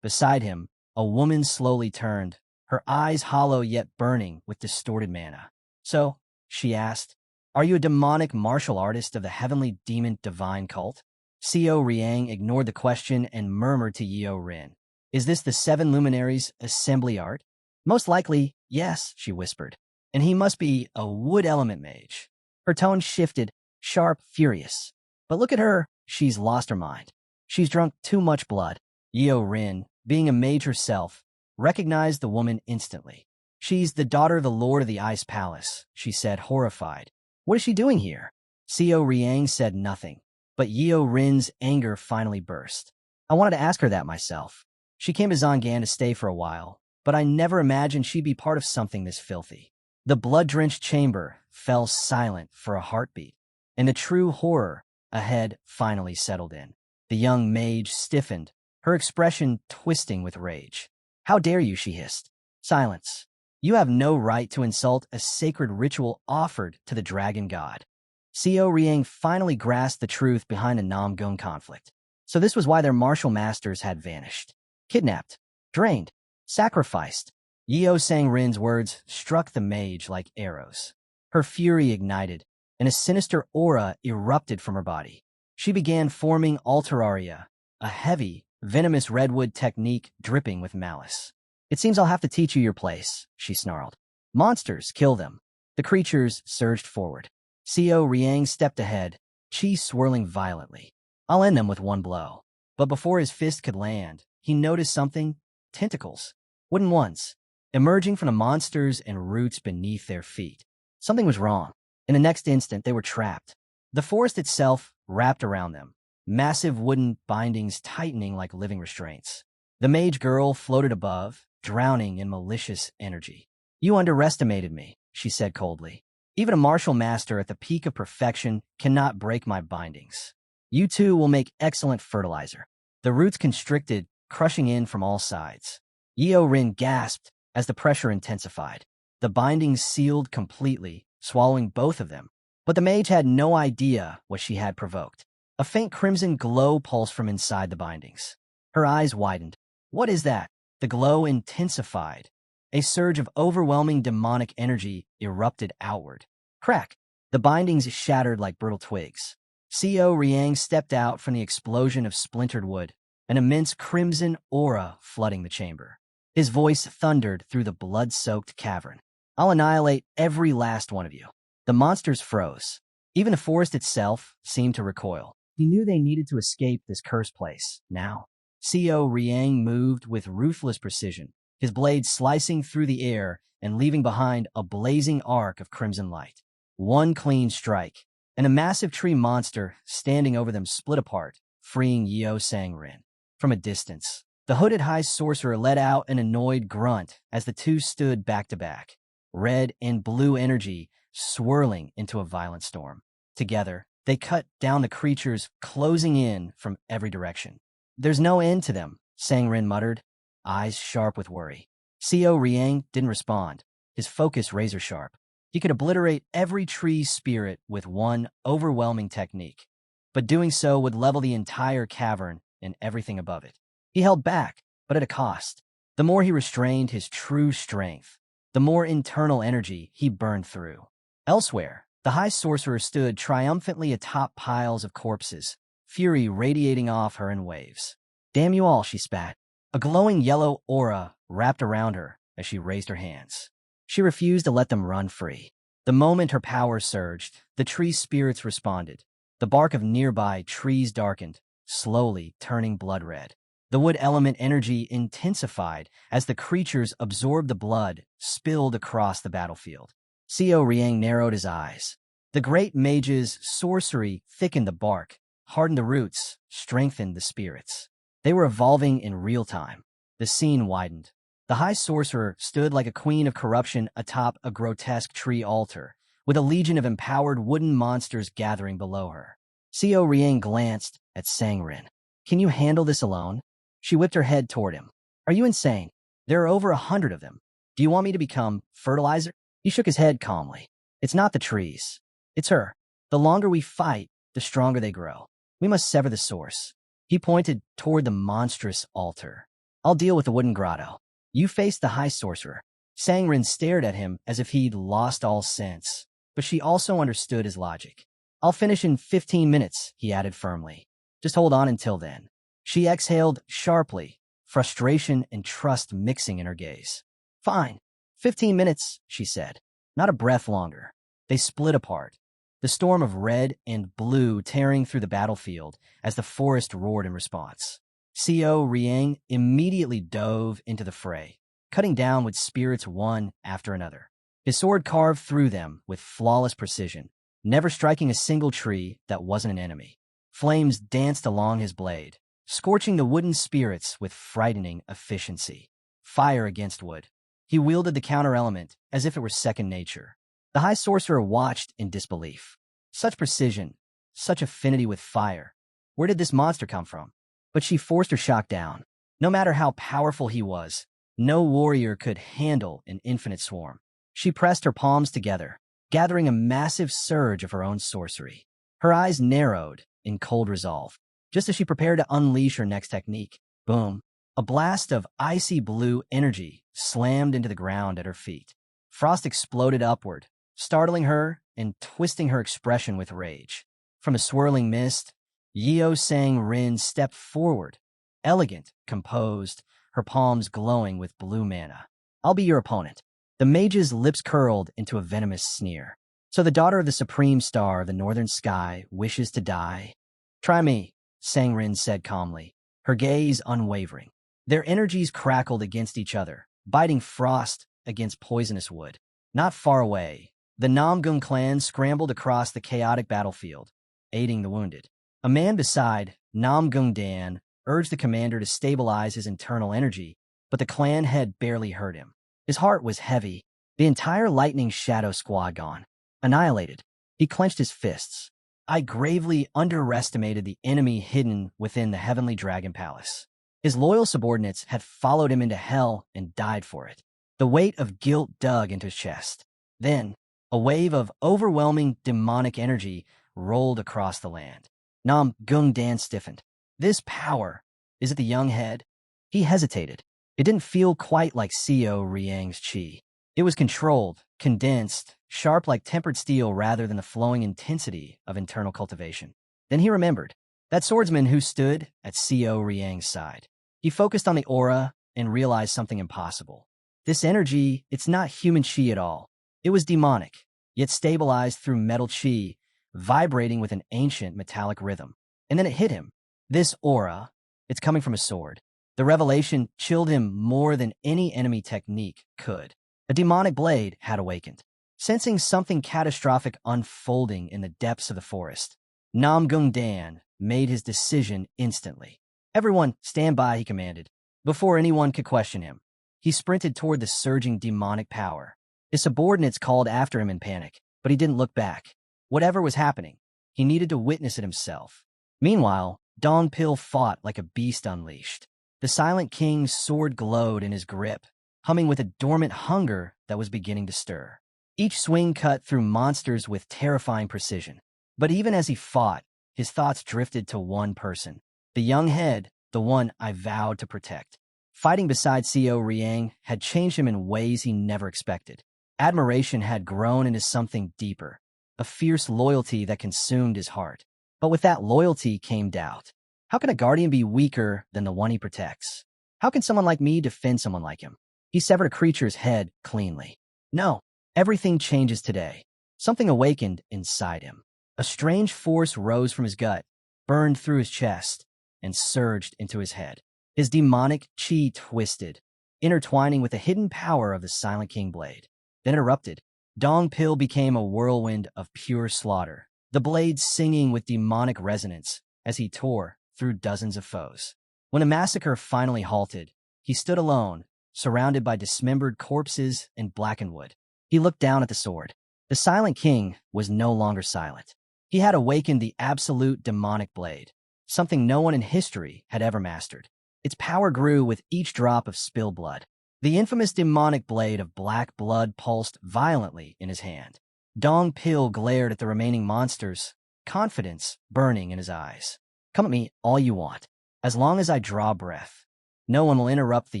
Beside him, a woman slowly turned, her eyes hollow yet burning with distorted mana. So, she asked, are you a demonic martial artist of the heavenly demon divine cult? Seo Riang ignored the question and murmured to Yeo Rin. Is this the 7 luminaries' assembly art? Most likely, yes, she whispered. And he must be a wood element mage. Her tone shifted, sharp, furious. But look at her, she's lost her mind. She's drunk too much blood. Yeo Rin being a mage herself, recognized the woman instantly. "She's the daughter of the Lord of the Ice Palace," she said, horrified. "What is she doing here?" Seo Riang said nothing, but Yeo Rin's anger finally burst. "I wanted to ask her that myself. She came to Zongan to stay for a while, but I never imagined she'd be part of something this filthy." The blood-drenched chamber fell silent for a heartbeat, and the true horror ahead finally settled in. The young mage stiffened, her expression twisting with rage. "How dare you," she hissed. "Silence. You have no right to insult a sacred ritual offered to the dragon god." Seo Riang finally grasped the truth behind the Namgung conflict. So this was why their martial masters had vanished. Kidnapped, drained, sacrificed. Yeo Sang-rin's words struck the mage like arrows. Her fury ignited, and a sinister aura erupted from her body. She began forming Alteraria, a heavy, venomous redwood technique dripping with malice. "It seems I'll have to teach you your place," she snarled. "Monsters, kill them." The creatures surged forward. Seo Riang stepped ahead, chi swirling violently. "I'll end them with one blow." But before his fist could land, he noticed something: tentacles. Wooden ones, emerging from the monsters and roots beneath their feet. Something was wrong. In the next instant, they were trapped. The forest itself wrapped around them, massive wooden bindings tightening like living restraints. The mage girl floated above, drowning in malicious energy. "You underestimated me," she said coldly. "Even a martial master at the peak of perfection cannot break my bindings. You two will make excellent fertilizer." The roots constricted, crushing in from all sides. Yeo Rin gasped as the pressure intensified. The bindings sealed completely, swallowing both of them. But the mage had no idea what she had provoked. A faint crimson glow pulsed from inside the bindings. Her eyes widened. "What is that?" The glow intensified. A surge of overwhelming demonic energy erupted outward. Crack! The bindings shattered like brittle twigs. Seo Riang stepped out from the explosion of splintered wood, an immense crimson aura flooding the chamber. His voice thundered through the blood-soaked cavern. "I'll annihilate every last one of you." The monsters froze. Even the forest itself seemed to recoil. He knew they needed to escape this cursed place, now. Seo Riang moved with ruthless precision, his blade slicing through the air and leaving behind a blazing arc of crimson light. One clean strike, and a massive tree monster standing over them split apart, freeing Yeo Sang-rin. From a distance, the hooded high sorcerer let out an annoyed grunt as the two stood back to back, red and blue energy swirling into a violent storm. Together, they cut down the creatures, closing in from every direction. "There's no end to them," Sang-rin muttered, eyes sharp with worry. Seo Riang didn't respond, his focus razor-sharp. He could obliterate every tree spirit with one overwhelming technique, but doing so would level the entire cavern and everything above it. He held back, but at a cost. The more he restrained his true strength, the more internal energy he burned through. Elsewhere, the high sorcerer stood triumphantly atop piles of corpses, fury radiating off her in waves. "Damn you all," she spat. A glowing yellow aura wrapped around her as she raised her hands. She refused to let them run free. The moment her power surged, the tree spirits responded. The bark of nearby trees darkened, slowly turning blood red. The wood element energy intensified as the creatures absorbed the blood spilled across the battlefield. Seo Riang narrowed his eyes. The great mage's sorcery thickened the bark, hardened the roots, strengthened the spirits. They were evolving in real time. The scene widened. The high sorcerer stood like a queen of corruption atop a grotesque tree altar, with a legion of empowered wooden monsters gathering below her. Seo Riang glanced at Sang-rin. "Can you handle this alone?" She whipped her head toward him. "Are you insane? There are over 100 of them. Do you want me to become fertilizer?" He shook his head calmly. "It's not the trees. It's her. The longer we fight, the stronger they grow. We must sever the source." He pointed toward the monstrous altar. "I'll deal with the wooden grotto. You face the high sorcerer." Sang-rin stared at him as if he'd lost all sense, but she also understood his logic. "I'll finish in 15 minutes, he added firmly. "Just hold on until then." She exhaled sharply, frustration and trust mixing in her gaze. "Fine. 15 minutes, she said. Not a breath longer. They split apart, the storm of red and blue tearing through the battlefield as the forest roared in response. Co Riang immediately dove into the fray, cutting down with spirits one after another. His sword carved through them with flawless precision, never striking a single tree that wasn't an enemy. Flames danced along his blade, scorching the wooden spirits with frightening efficiency. Fire against wood. He wielded the counter-element as if it were second nature. The High Sorcerer watched in disbelief. Such precision, such affinity with fire. Where did this monster come from? But she forced her shock down. No matter how powerful he was, no warrior could handle an infinite swarm. She pressed her palms together, gathering a massive surge of her own sorcery. Her eyes narrowed in cold resolve. Just as she prepared to unleash her next technique, boom, a blast of icy blue energy slammed into the ground at her feet. Frost exploded upward, startling her and twisting her expression with rage. From a swirling mist, Yeo Sang Rin stepped forward, elegant, composed, her palms glowing with blue mana. I'll be your opponent. The mage's lips curled into a venomous sneer. So the daughter of the supreme star of the northern sky wishes to die? Try me, Sangrin said calmly, her gaze unwavering. Their energies crackled against each other, biting frost against poisonous wood. Not far away, the Namgung clan scrambled across the chaotic battlefield, aiding the wounded. A man beside Namgung Dan urged the commander to stabilize his internal energy, but the clan head barely heard him. His heart was heavy. The entire Lightning Shadow squad gone. Annihilated. He clenched his fists. I gravely underestimated the enemy hidden within the Heavenly Dragon Palace. His loyal subordinates had followed him into hell and died for it. The weight of guilt dug into his chest. Then, a wave of overwhelming demonic energy rolled across the land. Nam Gung Dan stiffened. This power, is it the young head? He hesitated. It didn't feel quite like Co Riang's chi. It was controlled, condensed, sharp like tempered steel rather than the flowing intensity of internal cultivation. Then he remembered that swordsman who stood at Co Riang's side. He focused on the aura and realized something impossible. This energy, it's not human chi at all. It was demonic, yet stabilized through metal chi, vibrating with an ancient metallic rhythm. And then it hit him. This aura, it's coming from a sword. The revelation chilled him more than any enemy technique could. A demonic blade had awakened. Sensing something catastrophic unfolding in the depths of the forest, Namgung Dan made his decision instantly. Everyone, stand by, he commanded. Before anyone could question him, he sprinted toward the surging demonic power. His subordinates called after him in panic, but he didn't look back. Whatever was happening, he needed to witness it himself. Meanwhile, Dong Pil fought like a beast unleashed. The Silent King's sword glowed in his grip, humming with a dormant hunger that was beginning to stir. Each swing cut through monsters with terrifying precision. But even as he fought, his thoughts drifted to one person. The young head, the one I vowed to protect. Fighting beside Co Riang had changed him in ways he never expected. Admiration had grown into something deeper, a fierce loyalty that consumed his heart. But with that loyalty came doubt. How can a guardian be weaker than the one he protects? How can someone like me defend someone like him? He severed a creature's head cleanly. No, everything changes today. Something awakened inside him. A strange force rose from his gut, burned through his chest, and surged into his head. His demonic chi twisted, intertwining with the hidden power of the Silent King blade. Then it erupted. Dong Pil became a whirlwind of pure slaughter, the blade singing with demonic resonance as he tore through dozens of foes. When the massacre finally halted, he stood alone, surrounded by dismembered corpses and blackened wood. He looked down at the sword. The Silent King was no longer silent. He had awakened the absolute demonic blade, something no one in history had ever mastered. Its power grew with each drop of spilled blood. The infamous demonic blade of black blood pulsed violently in his hand. Dong Pil glared at the remaining monsters, confidence burning in his eyes. Come at me all you want. As long as I draw breath, no one will interrupt the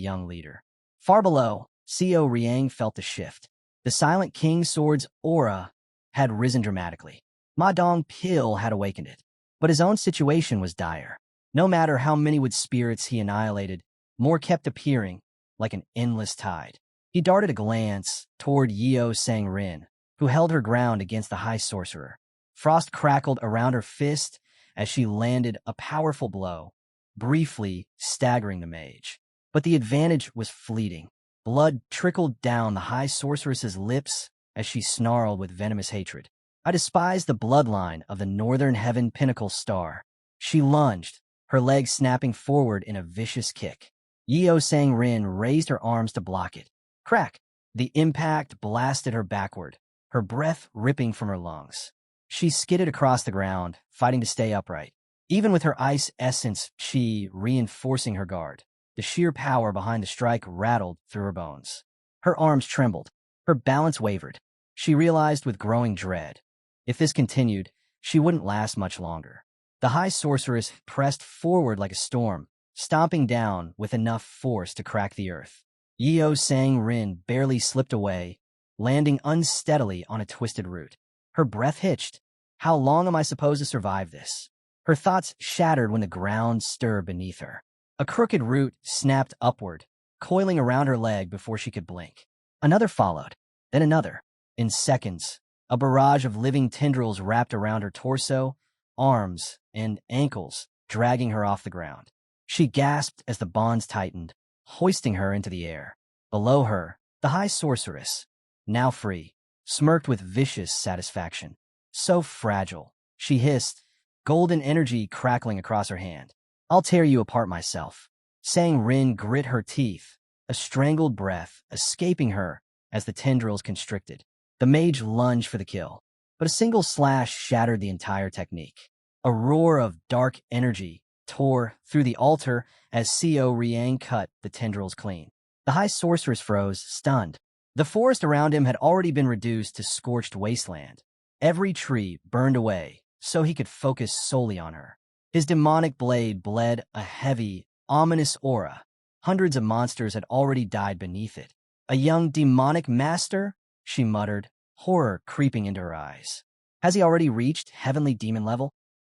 young leader. Far below, Co Riang felt the shift. The Silent King's sword's aura had risen dramatically. Ma Dong Pil had awakened it. But his own situation was dire. No matter how many wood spirits he annihilated, more kept appearing, like an endless tide. He darted a glance toward Yeo Sang Rin, who held her ground against the High Sorcerer. Frost crackled around her fist as she landed a powerful blow, briefly staggering the mage. But the advantage was fleeting. Blood trickled down the high sorceress's lips as she snarled with venomous hatred. I despise the bloodline of the Northern Heaven Pinnacle Star. She lunged, her legs snapping forward in a vicious kick. Yeo Sang Rin raised her arms to block it. Crack! The impact blasted her backward, her breath ripping from her lungs. She skidded across the ground, fighting to stay upright. Even with her ice essence chi reinforcing her guard, the sheer power behind the strike rattled through her bones. Her arms trembled. Her balance wavered. She realized with growing dread, if this continued, she wouldn't last much longer. The high sorceress pressed forward like a storm, stomping down with enough force to crack the earth. Yeo Sang Rin barely slipped away, landing unsteadily on a twisted root. Her breath hitched. How long am I supposed to survive this? Her thoughts shattered when the ground stirred beneath her. A crooked root snapped upward, coiling around her leg before she could blink. Another followed, then another. In seconds, a barrage of living tendrils wrapped around her torso, arms, and ankles, dragging her off the ground. She gasped as the bonds tightened, hoisting her into the air. Below her, the high sorceress, now free, smirked with vicious satisfaction. So fragile, she hissed, golden energy crackling across her hand. I'll tear you apart myself. Sang Rin grit her teeth, a strangled breath escaping her as the tendrils constricted. The mage lunged for the kill, but a single slash shattered the entire technique. A roar of dark energy tore through the altar as Seo Riang cut the tendrils clean. The high sorceress froze, stunned. The forest around him had already been reduced to scorched wasteland. Every tree burned away so he could focus solely on her. His demonic blade bled a heavy, ominous aura. Hundreds of monsters had already died beneath it. A young demonic master? She muttered, horror creeping into her eyes. Has he already reached heavenly demon level?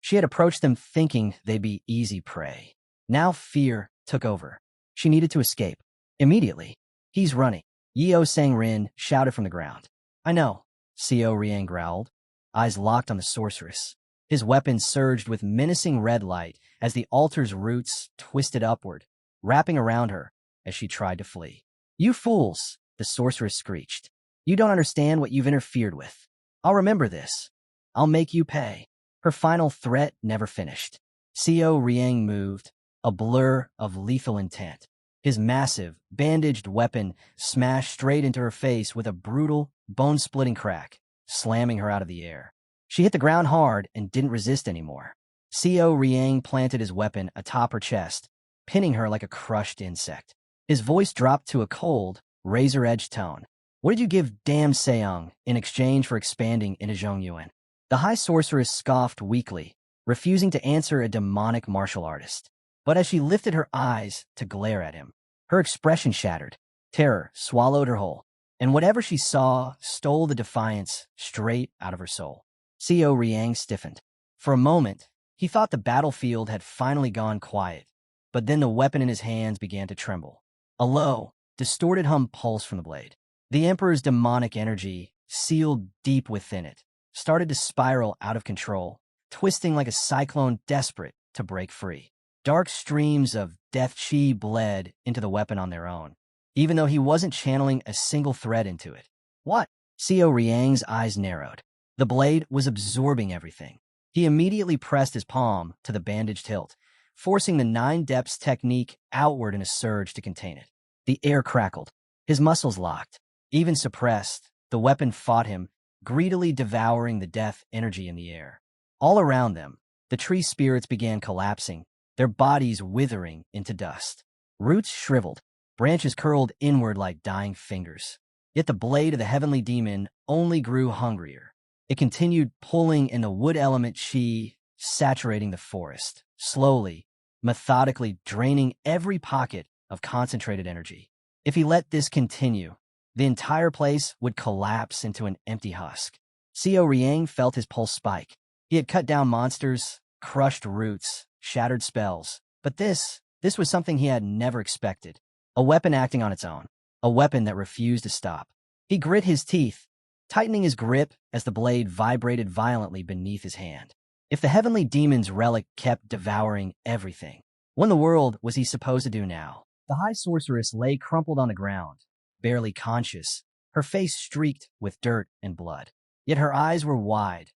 She had approached them thinking they'd be easy prey. Now fear took over. She needed to escape. Immediately. He's running. Yeo Sang Rin shouted from the ground. I know, Seo Riang growled, eyes locked on the sorceress. His weapon surged with menacing red light as the altar's roots twisted upward, wrapping around her as she tried to flee. You fools, the sorceress screeched. You don't understand what you've interfered with. I'll remember this. I'll make you pay. Her final threat never finished. Seo Riang moved, a blur of lethal intent. His massive, bandaged weapon smashed straight into her face with a brutal, bone-splitting crack, slamming her out of the air. She hit the ground hard and didn't resist anymore. Seo Riang planted his weapon atop her chest, pinning her like a crushed insect. His voice dropped to a cold, razor-edged tone. What did you give damn Seong in exchange for expanding into Zhongyuan? The high sorceress scoffed weakly, refusing to answer a demonic martial artist. But as she lifted her eyes to glare at him, her expression shattered. Terror swallowed her whole, and whatever she saw stole the defiance straight out of her soul. Seo Riang stiffened. For a moment, he thought the battlefield had finally gone quiet, but then the weapon in his hands began to tremble. A low, distorted hum pulsed from the blade. The Emperor's demonic energy, sealed deep within it, started to spiral out of control, twisting like a cyclone desperate to break free. Dark streams of death chi bled into the weapon on their own, even though he wasn't channeling a single thread into it. What? Seo Riang's eyes narrowed. The blade was absorbing everything. He immediately pressed his palm to the bandaged hilt, forcing the 9 depths technique outward in a surge to contain it. The air crackled. His muscles locked. Even suppressed, the weapon fought him, greedily devouring the death energy in the air. All around them, the tree spirits began collapsing, their bodies withering into dust. Roots shriveled, branches curled inward like dying fingers. Yet the blade of the heavenly demon only grew hungrier. It continued pulling in the wood element chi, saturating the forest, slowly, methodically draining every pocket of concentrated energy. If he let this continue, the entire place would collapse into an empty husk. Seo Riang felt his pulse spike. He had cut down monsters, crushed roots, shattered spells. But this was something he had never expected. A weapon acting on its own. A weapon that refused to stop. He grit his teeth, tightening his grip as the blade vibrated violently beneath his hand. If the heavenly demon's relic kept devouring everything, What in the world was he supposed to do now? The high sorceress lay crumpled on the ground, barely conscious, her face streaked with dirt and blood. Yet her eyes were wide,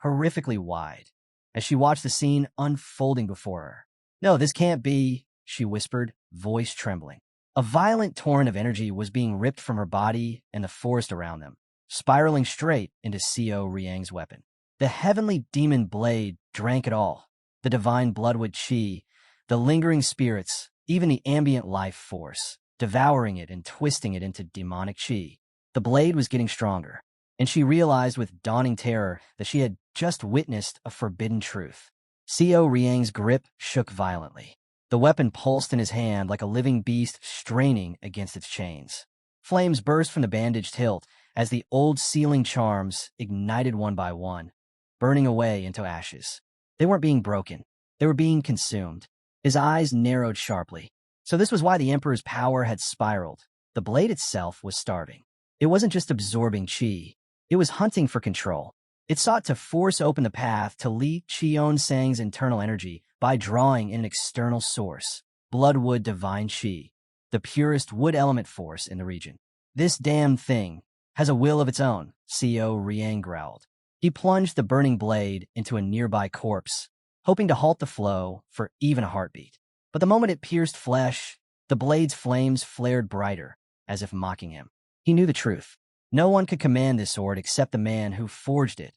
horrifically wide, as she watched the scene unfolding before her. "No, this can't be," she whispered, voice trembling. A violent torrent of energy was being ripped from her body and the forest around them, spiraling straight into Co Riang's weapon. The heavenly demon blade drank it all, the divine bloodwood chi, the lingering spirits, even the ambient life force, devouring it and twisting it into demonic chi. The blade was getting stronger, and she realized with dawning terror that she had just witnessed a forbidden truth. Co Riang's grip shook violently. The weapon pulsed in his hand like a living beast straining against its chains. Flames burst from the bandaged hilt as the old sealing charms ignited one by one, burning away into ashes. They weren't being broken. They were being consumed. His eyes narrowed sharply. So this was why the Emperor's power had spiraled. The blade itself was starving. It wasn't just absorbing chi. It was hunting for control. It sought to force open the path to Li Qionsang's internal energy by drawing in an external source, Bloodwood Divine Chi, the purest wood element force in the region. "This damn thing has a will of its own," Co Riang growled. He plunged the burning blade into a nearby corpse, hoping to halt the flow for even a heartbeat. But the moment it pierced flesh, the blade's flames flared brighter, as if mocking him. He knew the truth. No one could command this sword except the man who forged it,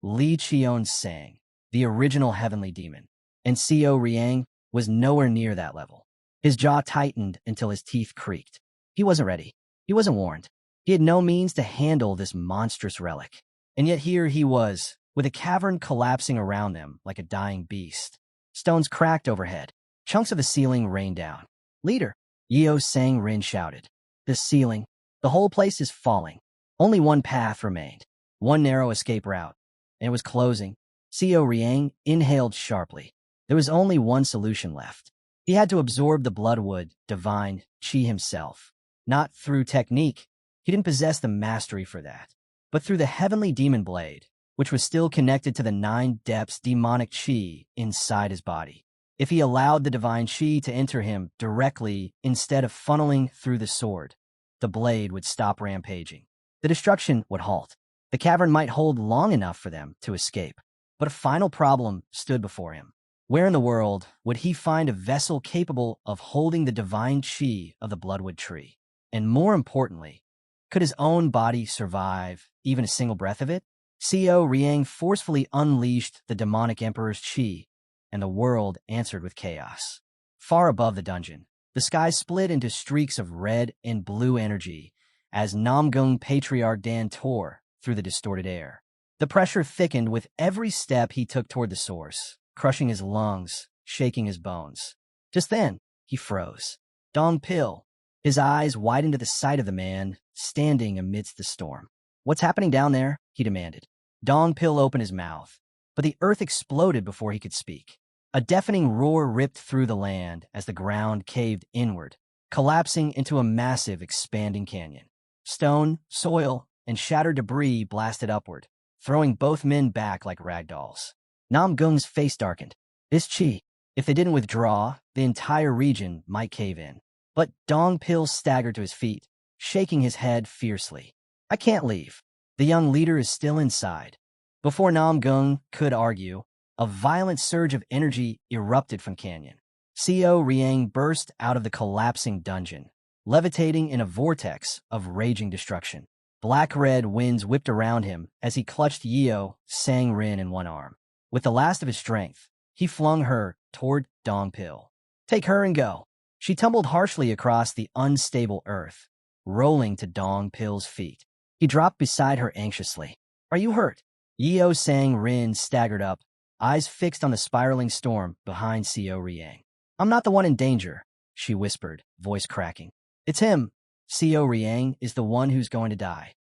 Li Qionsang, the original heavenly demon. And Co Riang was nowhere near that level. His jaw tightened until his teeth creaked. He wasn't ready. He wasn't warned. He had no means to handle this monstrous relic. And yet here he was, with a cavern collapsing around them like a dying beast. Stones cracked overhead. Chunks of the ceiling rained down. "Leader," Yeo Sang Rin shouted. "The ceiling. The whole place is falling." Only one path remained, one narrow escape route, and it was closing. Co Riang inhaled sharply. There was only one solution left. He had to absorb the Bloodwood Divine Chi himself. Not through technique. He didn't possess the mastery for that. But through the heavenly demon blade, which was still connected to the 9 depths demonic chi inside his body. If he allowed the divine chi to enter him directly instead of funneling through the sword, the blade would stop rampaging. The destruction would halt. The cavern might hold long enough for them to escape. But a final problem stood before him. Where in the world would he find a vessel capable of holding the divine chi of the Bloodwood tree? And more importantly, could his own body survive even a single breath of it? Co Riang forcefully unleashed the demonic emperor's chi, and the world answered with chaos. Far above the dungeon, the sky split into streaks of red and blue energy as Namgung Patriarch Dan tore through the distorted air. The pressure thickened with every step he took toward the source, crushing his lungs, shaking his bones. Just then, he froze. Dong Pil, his eyes widened at the sight of the man standing amidst the storm. "What's happening down there?" he demanded. Dong Pil opened his mouth, but the earth exploded before he could speak. A deafening roar ripped through the land as the ground caved inward, collapsing into a massive, expanding canyon. Stone, soil, and shattered debris blasted upward, throwing both men back like rag dolls. Nam Gung's face darkened. This chi, if they didn't withdraw, the entire region might cave in. But Dong Pil staggered to his feet, shaking his head fiercely. "I can't leave. The young leader is still inside." Before Nam Gung could argue, a violent surge of energy erupted from Canyon. Co Riang burst out of the collapsing dungeon, levitating in a vortex of raging destruction. Black-red winds whipped around him as he clutched Yeo Sang Rin in one arm. With the last of his strength, he flung her toward Dong Pil. "Take her and go." She tumbled harshly across the unstable earth, rolling to Dong Pil's feet. He dropped beside her anxiously. "Are you hurt?" Yeo Sang Rin staggered up, eyes fixed on the spiraling storm behind Co Riang. "I'm not the one in danger," she whispered, voice cracking. "It's him. Co Riang is the one who's going to die."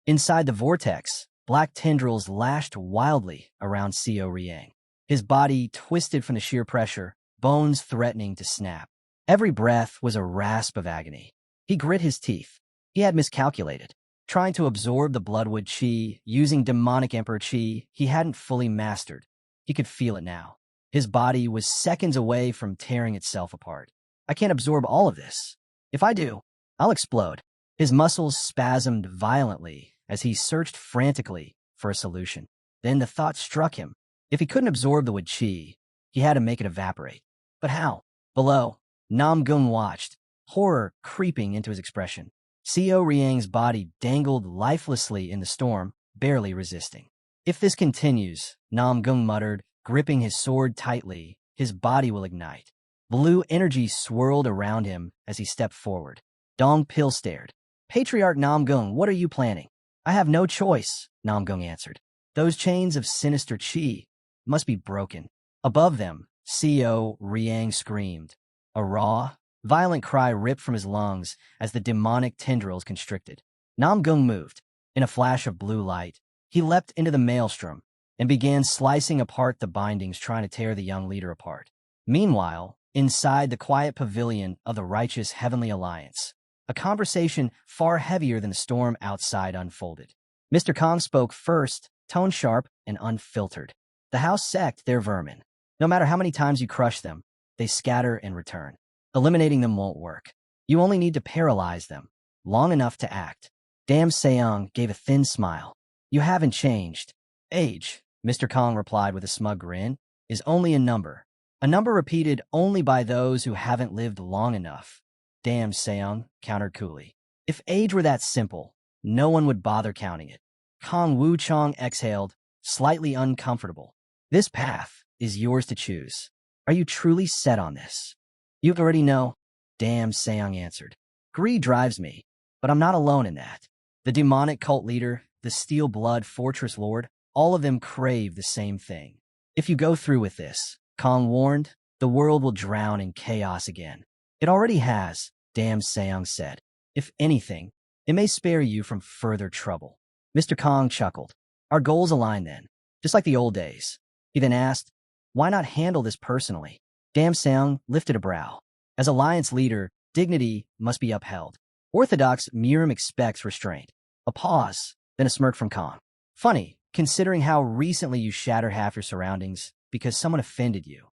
Inside the vortex, black tendrils lashed wildly around Co Riang. His body twisted from the sheer pressure, bones threatening to snap. Every breath was a rasp of agony. He grit his teeth. He had miscalculated. Trying to absorb the Bloodwood chi, using demonic emperor chi he hadn't fully mastered. He could feel it now. His body was seconds away from tearing itself apart. I can't absorb all of this. If I do, I'll explode. His muscles spasmed violently as he searched frantically for a solution. Then the thought struck him. If he couldn't absorb the wood chi, he had to make it evaporate. But how? Below, Nam Gung watched, horror creeping into his expression. Seo Riang's body dangled lifelessly in the storm, barely resisting. If this continues, Nam Gung muttered, gripping his sword tightly, his body will ignite. Blue energy swirled around him as he stepped forward. Dong Pil stared. Patriarch Nam Gung, what are you planning? I have no choice, Nam Gung answered. Those chains of sinister chi must be broken. Above them, Seo Riang screamed. A raw, violent cry ripped from his lungs as the demonic tendrils constricted. Nam Gung moved. In a flash of blue light, he leapt into the maelstrom and began slicing apart the bindings, trying to tear the young leader apart. Meanwhile, inside the quiet pavilion of the righteous Heavenly Alliance, a conversation far heavier than the storm outside unfolded. Mr. Kong spoke first, tone sharp and unfiltered. The house sect their vermin. No matter how many times you crush them, they scatter and return. Eliminating them won't work. You only need to paralyze them, long enough to act. Dam Seong gave a thin smile. You haven't changed. Age, Mr. Kong replied with a smug grin, is only a number. A number repeated only by those who haven't lived long enough. Dam Seong countered coolly. If age were that simple, no one would bother counting it. Kong Wu Chong exhaled, slightly uncomfortable. This path is yours to choose. Are you truly set on this? You already know, Dam Seong answered. Greed drives me, but I'm not alone in that. The demonic cult leader, the Steel Blood Fortress Lord, all of them crave the same thing. If you go through with this, Kong warned, the world will drown in chaos again. It already has, Dam Seong said. If anything, it may spare you from further trouble. Mr. Kong chuckled. Our goals align then, just like the old days. He then asked, why not handle this personally? Dam Seong lifted a brow. As Alliance leader, dignity must be upheld. Orthodox Miram expects restraint. A pause, then a smirk from Kong. Funny, considering how recently you shattered half your surroundings because someone offended you.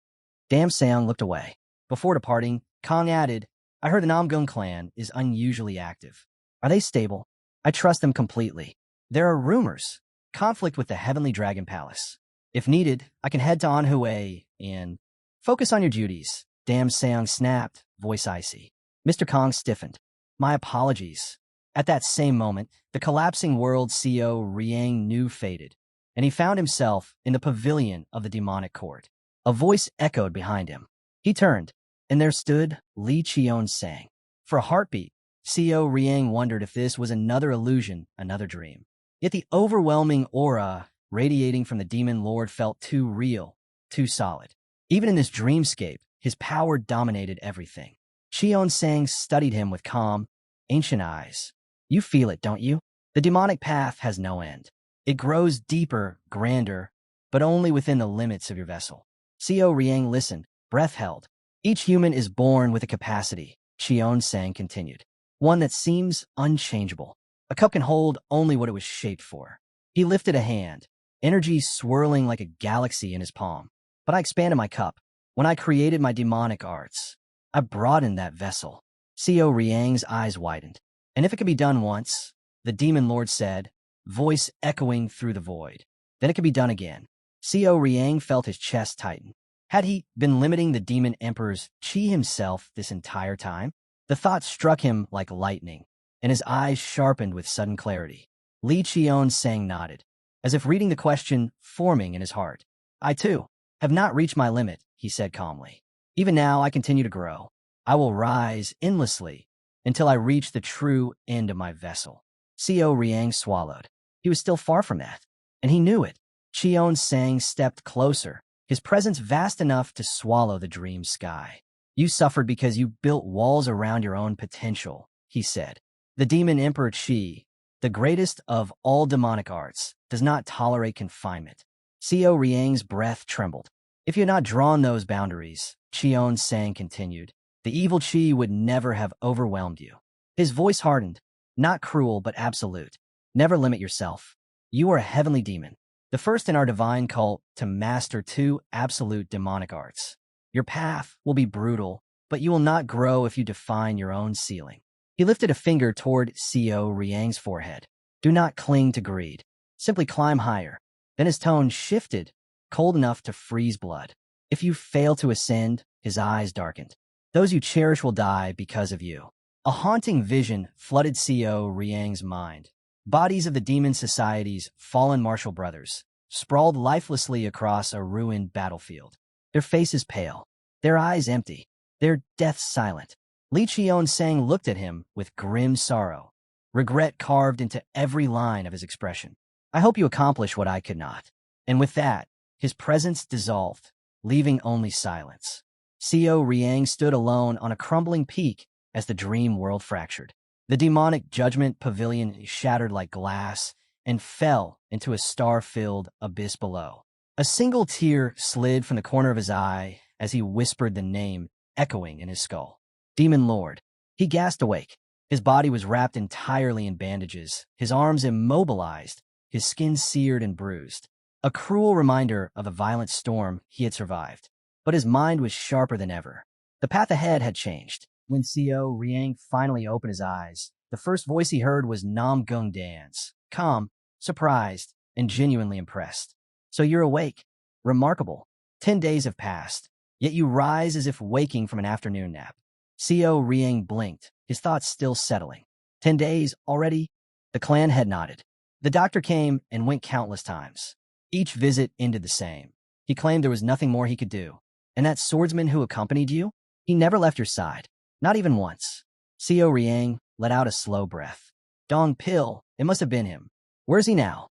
Dam Seong looked away. Before departing, Kong added, I heard the Namgung clan is unusually active. Are they stable? I trust them completely. There are rumors. Conflict with the Heavenly Dragon Palace. If needed, I can head to Anhui and focus on your duties. Dam Seong snapped, voice icy. Mr. Kong stiffened. My apologies. At that same moment, the collapsing world Seo Riang knew faded, and he found himself in the pavilion of the demonic court. A voice echoed behind him. He turned, and there stood Li Qian-sang. For a heartbeat, Seo Riang wondered if this was another illusion, another dream. Yet the overwhelming aura radiating from the demon lord felt too real, too solid. Even in this dreamscape, his power dominated everything. Qian-sang studied him with calm, ancient eyes. You feel it, don't you? The demonic path has no end. It grows deeper, grander, but only within the limits of your vessel. Seo Riang listened, breath held. Each human is born with a capacity, Qian-sang continued. One that seems unchangeable. A cup can hold only what it was shaped for. He lifted a hand, energy swirling like a galaxy in his palm. But I expanded my cup. When I created my demonic arts, I broadened that vessel. Seo Riang's eyes widened. And if it could be done once, the demon lord said, voice echoing through the void, then it could be done again. Seo Riang felt his chest tighten. Had he been limiting the demon emperor's chi himself this entire time? The thought struck him like lightning, and his eyes sharpened with sudden clarity. Li Qian-sang nodded, as if reading the question forming in his heart. I, too, have not reached my limit, he said calmly. Even now, I continue to grow. I will rise endlessly until I reach the true end of my vessel. Seo Riang swallowed. He was still far from that, and he knew it. Qian-sang stepped closer, his presence vast enough to swallow the dream sky. You suffered because you built walls around your own potential, he said. The demon emperor Qi, the greatest of all demonic arts, does not tolerate confinement. Seo Riang's breath trembled. If you had not drawn those boundaries, Qian-sang continued, the evil Qi would never have overwhelmed you. His voice hardened, not cruel but absolute. Never limit yourself. You are a heavenly demon. the first in our divine cult to master two absolute demonic arts. Your path will be brutal, but you will not grow if you define your own ceiling. He lifted a finger toward Co Riang's forehead. Do not cling to greed. Simply climb higher. Then his tone shifted, cold enough to freeze blood. If you fail to ascend, his eyes darkened. Those you cherish will die because of you. A haunting vision flooded Co Riang's mind. Bodies of the demon society's fallen martial brothers, sprawled lifelessly across a ruined battlefield. Their faces pale, their eyes empty, their deaths silent. Li Qian looked at him with grim sorrow, regret carved into every line of his expression. I hope you accomplish what I could not. And with that, his presence dissolved, leaving only silence. Co Riang stood alone on a crumbling peak as the dream world fractured. The demonic judgment pavilion shattered like glass and fell into a star-filled abyss below. A single tear slid from the corner of his eye as he whispered the name echoing in his skull. Demon Lord. He gasped awake. His body was wrapped entirely in bandages, his arms immobilized, his skin seared and bruised. A cruel reminder of the violent storm he had survived. But his mind was sharper than ever. The path ahead had changed. When Co Riang finally opened his eyes, the first voice he heard was Nam Gung Dan's, calm, surprised, and genuinely impressed. So you're awake. Remarkable. 10 days have passed, yet you rise as if waking from an afternoon nap. Co Riang blinked, his thoughts still settling. 10 days already? The clan head nodded. The doctor came and went countless times. Each visit ended the same. He claimed there was nothing more he could do. And that swordsman who accompanied you? He never left your side. Not even once. Co Riang let out a slow breath. Dong Pil, it must have been him. Where's he now?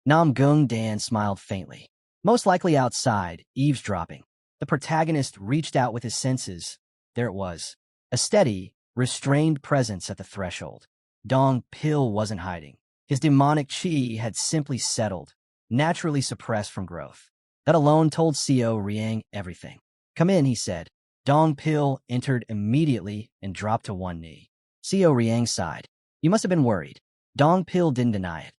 Nam Gung Dan smiled faintly. Most likely outside, eavesdropping. The protagonist reached out with his senses. There it was. A steady, restrained presence at the threshold. Dong Pil wasn't hiding. His demonic chi had simply settled, naturally suppressed from growth. That alone told Co Riang everything. Come in, he said. Dong Pil entered immediately and dropped to one knee. Co Riang sighed. You must have been worried. Dong Pil didn't deny it.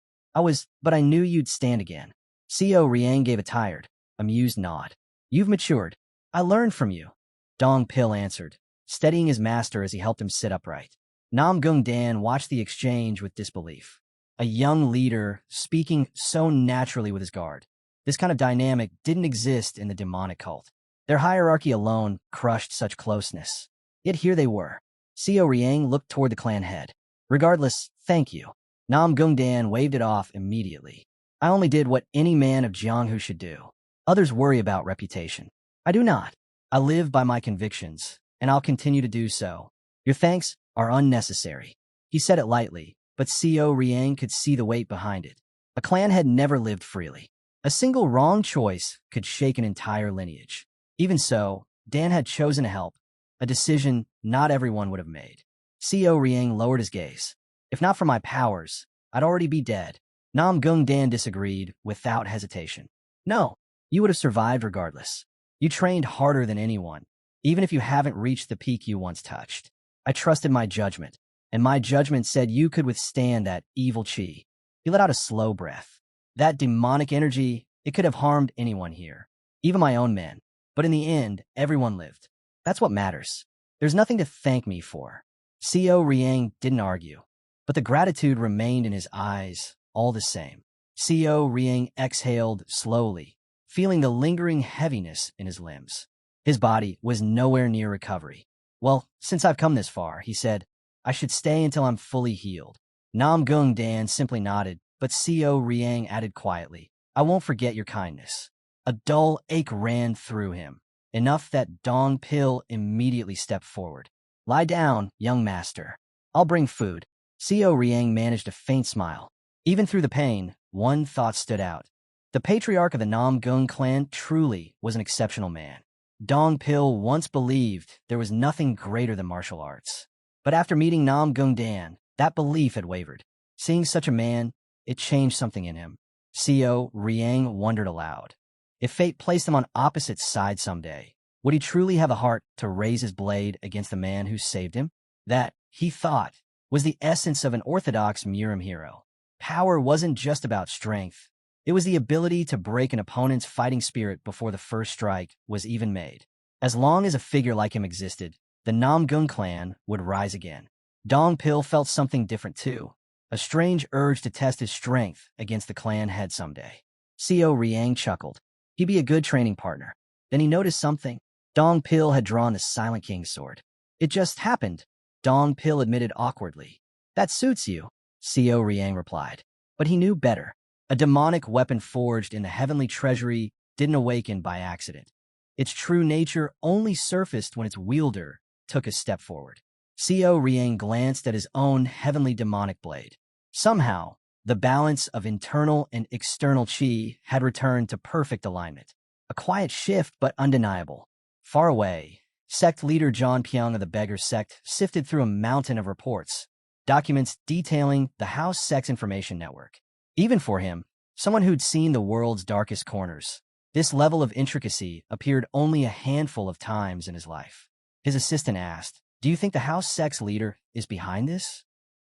But I knew you'd stand again. Co Riang gave a tired, amused nod. You've matured. I learned from you. Dong Pil answered, steadying his master as he helped him sit upright. Nam Gung Dan watched the exchange with disbelief. A young leader speaking so naturally with his guard. This kind of dynamic didn't exist in the demonic cult. Their hierarchy alone crushed such closeness. Yet here they were. Co Riang looked toward the clan head. Regardless, thank you. Nam Gung Dan waved it off immediately. I only did what any man of Jianghu should do. Others worry about reputation. I do not. I live by my convictions, and I'll continue to do so. Your thanks are unnecessary. He said it lightly, but Co Riang could see the weight behind it. A clan had never lived freely. A single wrong choice could shake an entire lineage. Even so, Dan had chosen to help, a decision not everyone would have made. Co Riang lowered his gaze. If not for my powers, I'd already be dead. Nam Gung Dan disagreed without hesitation. No, you would have survived regardless. You trained harder than anyone, even if you haven't reached the peak you once touched. I trusted my judgment, and my judgment said you could withstand that evil chi. He let out a slow breath. That demonic energy, it could have harmed anyone here, even my own men. But in the end, everyone lived. That's what matters. There's nothing to thank me for. Co Riang didn't argue, but the gratitude remained in his eyes all the same. Co Riang exhaled slowly, feeling the lingering heaviness in his limbs. His body was nowhere near recovery. Well, since I've come this far, he said, I should stay until I'm fully healed. Nam Gung Dan simply nodded, but Co Riang added quietly, I won't forget your kindness. A dull ache ran through him, enough that Dong Pil immediately stepped forward. Lie down, young master. I'll bring food. Co Riang managed a faint smile. Even through the pain, one thought stood out. The patriarch of the Nam Gung clan truly was an exceptional man. Dong Pil once believed there was nothing greater than martial arts. But after meeting Nam Gung Dan, that belief had wavered. Seeing such a man, it changed something in him. Co Riang wondered aloud. If fate placed them on opposite sides someday, would he truly have a heart to raise his blade against the man who saved him? That, he thought, was the essence of an orthodox Murim hero. Power wasn't just about strength. It was the ability to break an opponent's fighting spirit before the first strike was even made. As long as a figure like him existed, the Namgung clan would rise again. Dong Pil felt something different too, a strange urge to test his strength against the clan head someday. Co Riang chuckled. He'd be a good training partner. Then he noticed something. Dong Pil had drawn the Silent King's sword. It just happened, Dong Pil admitted awkwardly. That suits you, Co Riang replied. But he knew better. A demonic weapon forged in the heavenly treasury didn't awaken by accident. Its true nature only surfaced when its wielder took a step forward. Co Riang glanced at his own heavenly demonic blade. Somehow, the balance of internal and external chi had returned to perfect alignment. A quiet shift, but undeniable. Far away, sect leader John Pyong of the Beggar sect sifted through a mountain of reports, documents detailing the House Sex Information Network. Even for him, someone who'd seen the world's darkest corners, this level of intricacy appeared only a handful of times in his life. His assistant asked, "Do you think the House Sex leader is behind this?"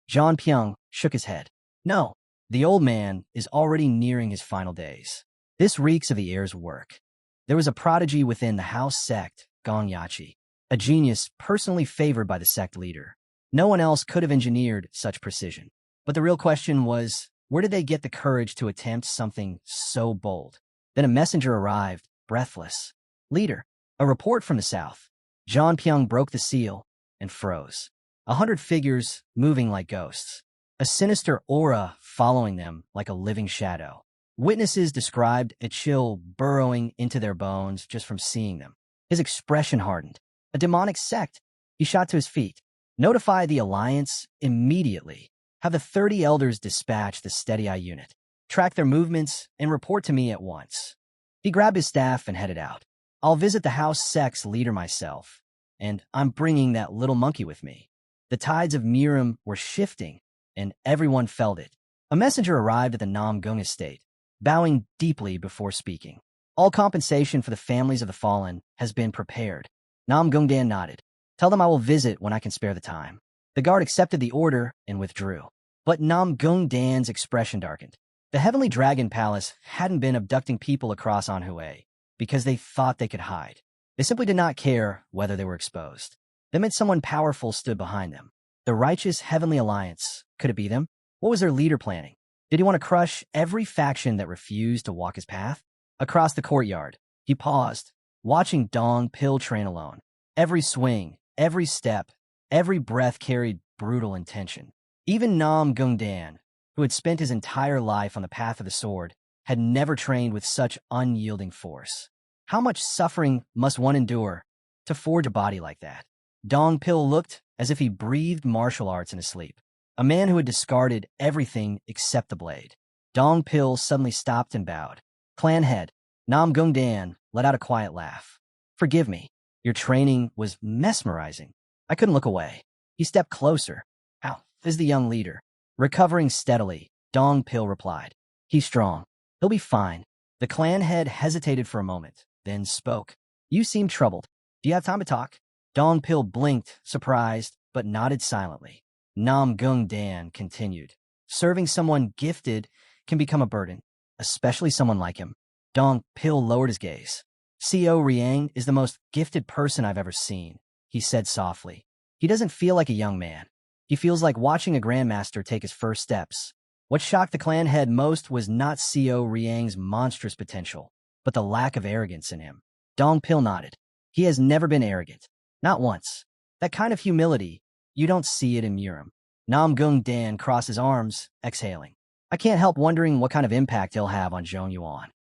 John Pyong shook his head. No, the old man is already nearing his final days. This reeks of the heir's work. There was a prodigy within the House sect, Gong Yachi, a genius personally favored by the sect leader. No one else could have engineered such precision. But the real question was, where did they get the courage to attempt something so bold? Then a messenger arrived, breathless. "Leader, a report from the south." John Pyong broke the seal and froze. 100 figures moving like ghosts. A sinister aura following them like a living shadow. Witnesses described a chill burrowing into their bones just from seeing them. His expression hardened. A demonic sect. He shot to his feet. Notify the Alliance immediately. Have the 30 elders dispatch the Steady Eye unit. Track their movements and report to me at once. He grabbed his staff and headed out. I'll visit the House Sex leader myself, and I'm bringing that little monkey with me. The tides of Miram were shifting, and everyone felt it. A messenger arrived at the Namgung estate, bowing deeply before speaking. All compensation for the families of the fallen has been prepared. Namgung Dan nodded. Tell them I will visit when I can spare the time. The guard accepted the order and withdrew. But Namgung Dan's expression darkened. The Heavenly Dragon Palace hadn't been abducting people across Anhui because they thought they could hide. They simply did not care whether they were exposed. That meant someone powerful stood behind them. The righteous Heavenly Alliance. Could it be them? What was their leader planning? Did he want to crush every faction that refused to walk his path? Across the courtyard, he paused, watching Dong Pil train alone. Every swing, every step, every breath carried brutal intention. Even Namgung Dan, who had spent his entire life on the path of the sword, had never trained with such unyielding force. How much suffering must one endure to forge a body like that? Dong Pil looked as if he breathed martial arts in his sleep. A man who had discarded everything except the blade. Dong Pil suddenly stopped and bowed. Clan head, Namgung Dan, let out a quiet laugh. Forgive me. Your training was mesmerizing. I couldn't look away. He stepped closer. Ow, this is the young leader. Recovering steadily, Dong Pil replied. He's strong. He'll be fine. The clan head hesitated for a moment, then spoke. You seem troubled. Do you have time to talk? Dong Pil blinked, surprised, but nodded silently. Namgung Dan continued. Serving someone gifted can become a burden, especially someone like him. Dong Pil lowered his gaze. Co Riang is the most gifted person I've ever seen, he said softly. He doesn't feel like a young man. He feels like watching a grandmaster take his first steps. What shocked the clan head most was not Co Riang's monstrous potential, but the lack of arrogance in him. Dong Pil nodded. He has never been arrogant. Not once. That kind of humility, you don't see it in Miram. Namgung Dan crossed his arms, exhaling. I can't help wondering what kind of impact he'll have on Zhong Yuan.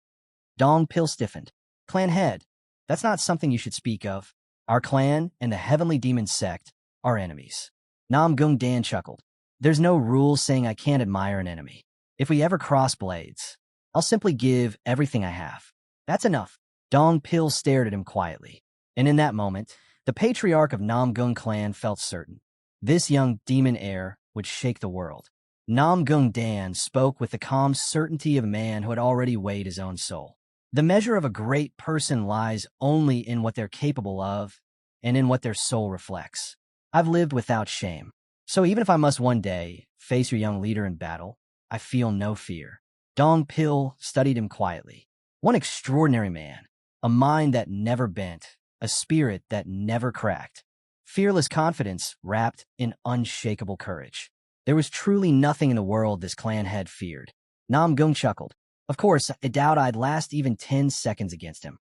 Dong Pil stiffened. Clan head, that's not something you should speak of. Our clan and the Heavenly Demon sect are enemies. Namgung Dan chuckled. There's no rule saying I can't admire an enemy. If we ever cross blades, I'll simply give everything I have. That's enough. Dong Pil stared at him quietly. And in that moment, the patriarch of Namgung clan felt certain. This young demon heir would shake the world. Namgung Dan spoke with the calm certainty of a man who had already weighed his own soul. The measure of a great person lies only in what they're capable of and in what their soul reflects. I've lived without shame. So even if I must one day face your young leader in battle, I feel no fear. Dong Pil studied him quietly. One extraordinary man, a mind that never bent, a spirit that never cracked. Fearless confidence wrapped in unshakable courage. There was truly nothing in the world this clan head feared. Nam Gung chuckled. Of course, I doubt I'd last even 10 seconds against him.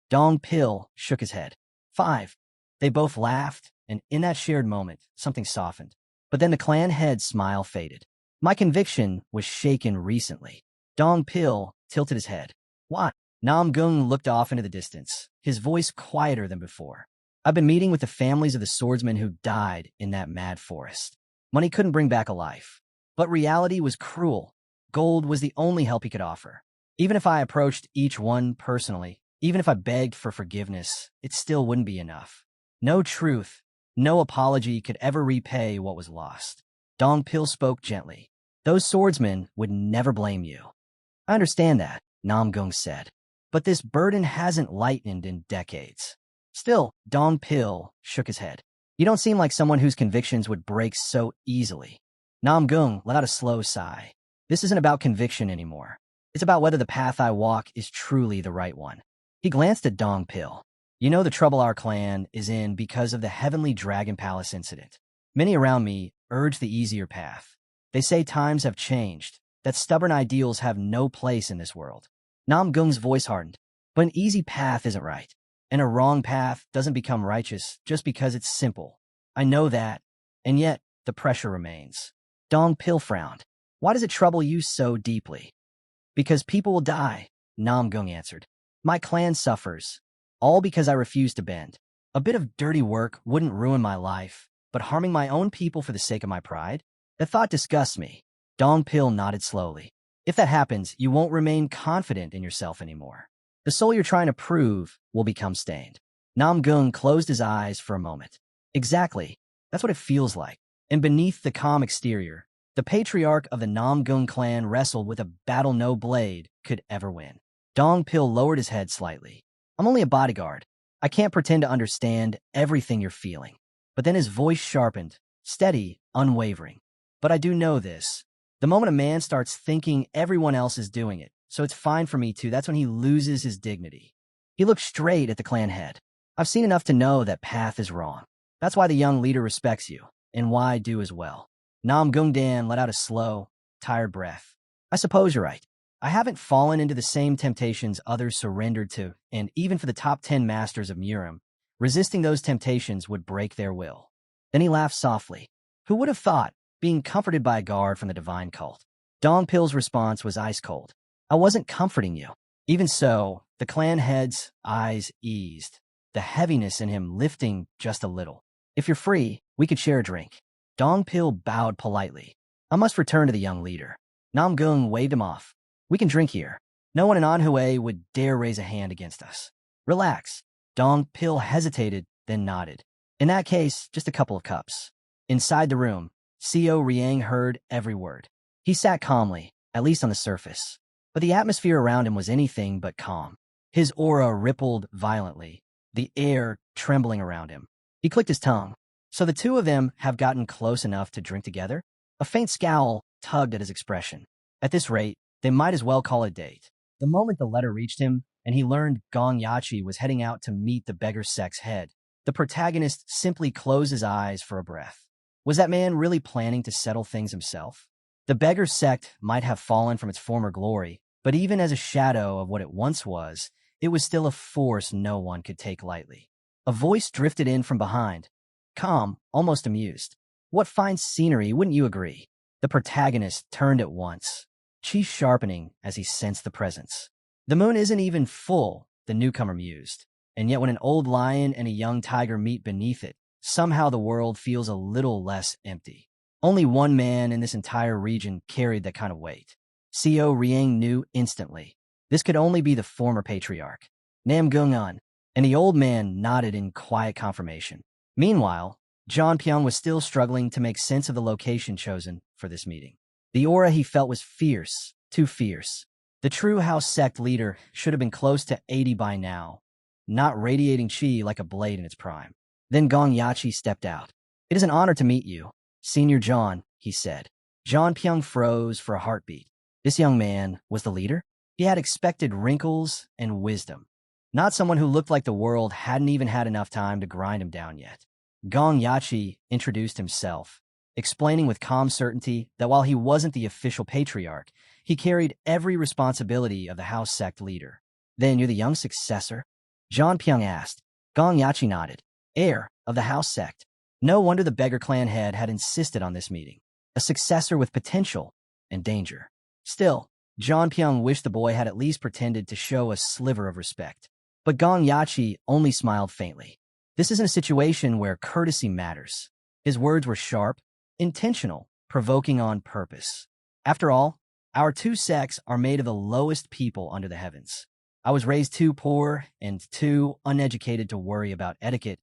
Dong Pil shook his head. 5. They both laughed, and in that shared moment, something softened. But then the clan head's smile faded. My conviction was shaken recently. Dong Pil tilted his head. What? Nam Gung looked off into the distance, his voice quieter than before. I've been meeting with the families of the swordsmen who died in that mad forest. Money couldn't bring back a life. But reality was cruel. Gold was the only help he could offer. Even if I approached each one personally, even if I begged for forgiveness, it still wouldn't be enough. No truth, no apology could ever repay what was lost. Dong Pil spoke gently. Those swordsmen would never blame you. I understand that, Nam Gung said. But this burden hasn't lightened in decades. Still, Dong Pil shook his head. You don't seem like someone whose convictions would break so easily. Nam Gung let out a slow sigh. This isn't about conviction anymore. It's about whether the path I walk is truly the right one. He glanced at Dong Pil. You know the trouble our clan is in because of the Heavenly Dragon Palace incident. Many around me urge the easier path. They say times have changed, that stubborn ideals have no place in this world. Nam Gung's voice hardened. But an easy path isn't right, and a wrong path doesn't become righteous just because it's simple. I know that, and yet the pressure remains. Dong Pil frowned. Why does it trouble you so deeply? Because people will die, Nam Gung answered. My clan suffers, all because I refuse to bend. A bit of dirty work wouldn't ruin my life, but harming my own people for the sake of my pride? The thought disgusts me. Dong Pil nodded slowly. If that happens, you won't remain confident in yourself anymore. The soul you're trying to prove will become stained. Nam Gung closed his eyes for a moment. Exactly. That's what it feels like. And beneath the calm exterior, the patriarch of the Nam Gung clan wrestled with a battle no blade could ever win. Dong Pil lowered his head slightly. I'm only a bodyguard. I can't pretend to understand everything you're feeling. But then his voice sharpened, steady, unwavering. But I do know this. The moment a man starts thinking everyone else is doing it, so it's fine for me to, that's when he loses his dignity. He looked straight at the clan head. I've seen enough to know that path is wrong. That's why the young leader respects you, and why I do as well. Nam Gung Dan let out a slow, tired breath. I suppose you're right. I haven't fallen into the same temptations others surrendered to, and even for the top 10 masters of Murim, resisting those temptations would break their will. Then he laughed softly. Who would have thought, being comforted by a guard from the divine cult? Dong Pil's response was ice cold. I wasn't comforting you. Even so, the clan head's eyes eased, the heaviness in him lifting just a little. If you're free, we could share a drink. Dong Pil bowed politely. I must return to the young leader. Nam Gung waved him off. We can drink here. No one in Anhua would dare raise a hand against us. Relax. Dong Pil hesitated, then nodded. In that case, just a couple of cups. Inside the room, Co Riang heard every word. He sat calmly, at least on the surface. But the atmosphere around him was anything but calm. His aura rippled violently, the air trembling around him. He clicked his tongue. So the two of them have gotten close enough to drink together? A faint scowl tugged at his expression. At this rate, they might as well call it a date. The moment the letter reached him, and he learned Gong Yachi was heading out to meet the beggar sect's head, the protagonist simply closed his eyes for a breath. Was that man really planning to settle things himself? The beggar sect might have fallen from its former glory, but even as a shadow of what it once was, it was still a force no one could take lightly. A voice drifted in from behind, calm, almost amused. What fine scenery, wouldn't you agree? The protagonist turned at once, cheek sharpening as he sensed the presence. The moon isn't even full, the newcomer mused, and yet when an old lion and a young tiger meet beneath it, somehow the world feels a little less empty. Only one man in this entire region carried that kind of weight. Co Riang knew instantly. This could only be the former patriarch, Nam Gung-un, and the old man nodded in quiet confirmation. Meanwhile, John Pyong was still struggling to make sense of the location chosen for this meeting. The aura he felt was fierce, too fierce. The true house sect leader should have been close to 80 by now, not radiating chi like a blade in its prime. Then Gong Yachi stepped out. It is an honor to meet you, Senior John, he said. John Pyong froze for a heartbeat. This young man was the leader. He had expected wrinkles and wisdom, not someone who looked like the world hadn't even had enough time to grind him down yet. Gong Yachi introduced himself, explaining with calm certainty that while he wasn't the official patriarch, he carried every responsibility of the house sect leader. Then you're the young successor? John Pyong asked. Gong Yachi nodded. Heir of the house sect. No wonder the beggar clan head had insisted on this meeting. A successor with potential and danger. Still, John Pyong wished the boy had at least pretended to show a sliver of respect. But Gong Yachi only smiled faintly. This isn't a situation where courtesy matters. His words were sharp, intentional, provoking on purpose. After all, our two sects are made of the lowest people under the heavens. I was raised too poor and too uneducated to worry about etiquette,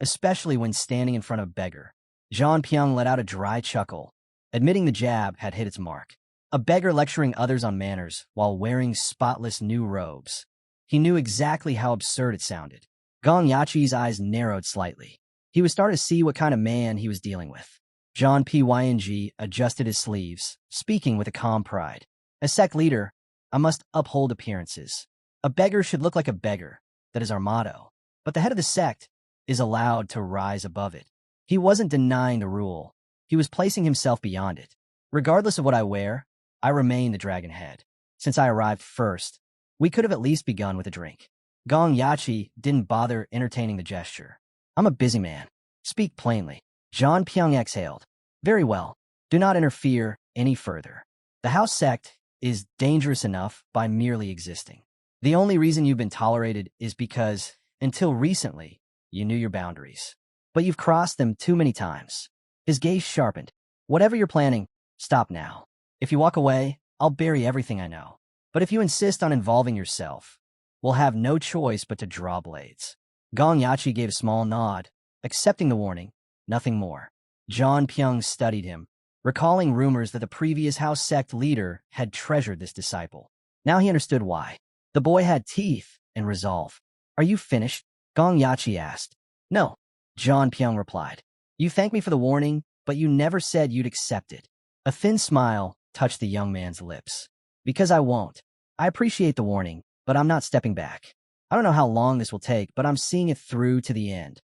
especially when standing in front of a beggar. John Pyong let out a dry chuckle, admitting the jab had hit its mark. A beggar lecturing others on manners while wearing spotless new robes. He knew exactly how absurd it sounded. Gong Yachi's eyes narrowed slightly. He was starting to see what kind of man he was dealing with. John Pyng adjusted his sleeves, speaking with a calm pride. As sect leader, I must uphold appearances. A beggar should look like a beggar. That is our motto. But the head of the sect is allowed to rise above it. He wasn't denying the rule. He was placing himself beyond it. Regardless of what I wear, I remain the dragon head. Since I arrived first, we could have at least begun with a drink. Gong Yachi didn't bother entertaining the gesture. I'm a busy man. Speak plainly. John Pyong exhaled. Very well. Do not interfere any further. The house sect is dangerous enough by merely existing. The only reason you've been tolerated is because, until recently, you knew your boundaries. But you've crossed them too many times. His gaze sharpened. Whatever you're planning, stop now. If you walk away, I'll bury everything I know. But if you insist on involving yourself, we'll have no choice but to draw blades. Gong Yachi gave a small nod, accepting the warning, nothing more. John Pyong studied him, recalling rumors that the previous house sect leader had treasured this disciple. Now he understood why. The boy had teeth and resolve. Are you finished? Gong Yachi asked. No, John Pyong replied. You thanked me for the warning, but you never said you'd accept it. A thin smile touched the young man's lips. Because I won't. I appreciate the warning, but I'm not stepping back. I don't know how long this will take, but I'm seeing it through to the end.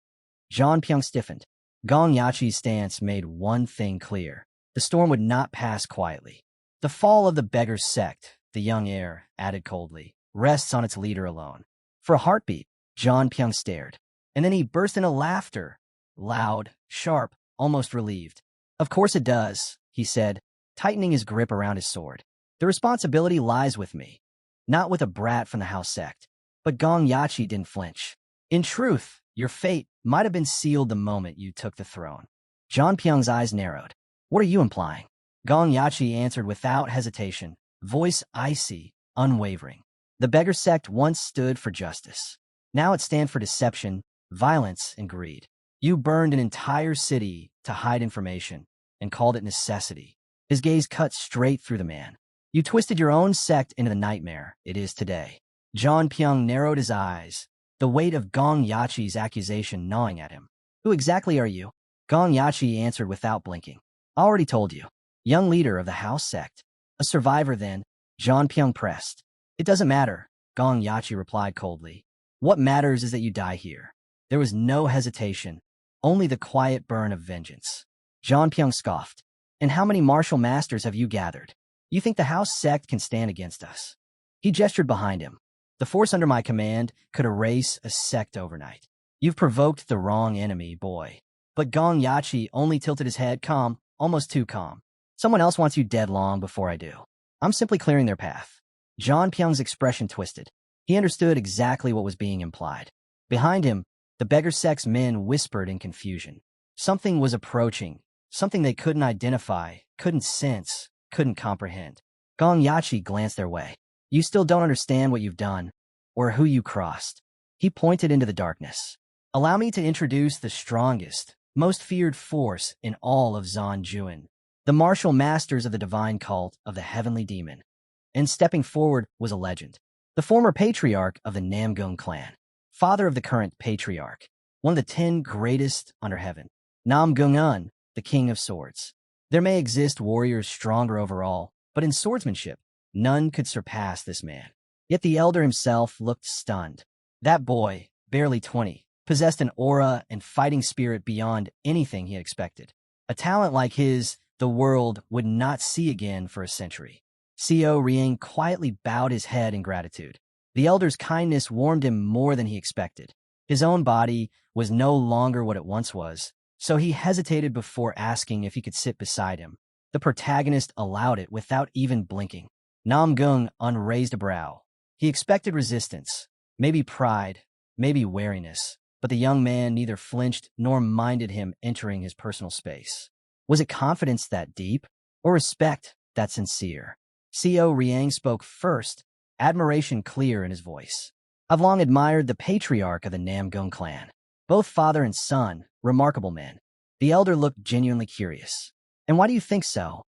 John Pyong stiffened. Gong Yachi's stance made one thing clear. The storm would not pass quietly. The fall of the beggar sect, the young heir added coldly, rests on its leader alone. For a heartbeat, John Pyong stared. And then he burst into laughter. Loud, sharp, almost relieved. Of course it does, he said, tightening his grip around his sword. The responsibility lies with me, not with a brat from the house sect. But Gong Yachi didn't flinch. In truth, your fate might have been sealed the moment you took the throne. John Pyong's eyes narrowed. What are you implying? Gong Yachi answered without hesitation, voice icy, unwavering. The beggar sect once stood for justice. Now it stands for deception, violence, and greed. You burned an entire city to hide information and called it necessity. His gaze cut straight through the man. You twisted your own sect into the nightmare it is today. John Pyong narrowed his eyes, the weight of Gong Yachi's accusation gnawing at him. Who exactly are you? Gong Yachi answered without blinking. I already told you. Young leader of the house sect. A survivor then, John Pyong pressed. It doesn't matter, Gong Yachi replied coldly. What matters is that you die here. There was no hesitation, only the quiet burn of vengeance. John Pyong scoffed. And how many martial masters have you gathered? You think the house sect can stand against us? He gestured behind him. The force under my command could erase a sect overnight. You've provoked the wrong enemy, boy. But Gong Yachi only tilted his head, calm, almost too calm. Someone else wants you dead long before I do. I'm simply clearing their path. John Pyong's expression twisted. He understood exactly what was being implied. Behind him, the beggar sect's men whispered in confusion. Something was approaching, something they couldn't identify, couldn't sense, couldn't comprehend. Gong Yachi glanced their way. You still don't understand what you've done, or who you crossed. He pointed into the darkness. Allow me to introduce the strongest, most feared force in all of Zanjuan, the martial masters of the divine cult of the heavenly demon. And stepping forward was a legend. The former patriarch of the Namgung clan, father of the current patriarch, one of the 10 greatest under heaven. Namgung-un, the king of swords. There may exist warriors stronger overall, but in swordsmanship, None could surpass this man. Yet the elder himself looked stunned. That boy, barely 20, possessed an aura and fighting spirit beyond anything he had expected. A talent like his, the world would not see again for a century. Co Rieng quietly bowed his head in gratitude. The elder's kindness warmed him more than he expected. His own body was no longer what it once was, so he hesitated before asking if he could sit beside him. The protagonist allowed it without even blinking. Nam Gung unraised a brow. He expected resistance, maybe pride, maybe wariness, but the young man neither flinched nor minded him entering his personal space. Was it confidence that deep, or respect that sincere? Co Rieng spoke first, admiration clear in his voice. I've long admired the patriarch of the Namgung clan. Both father and son, remarkable men. The elder looked genuinely curious. And why do you think so?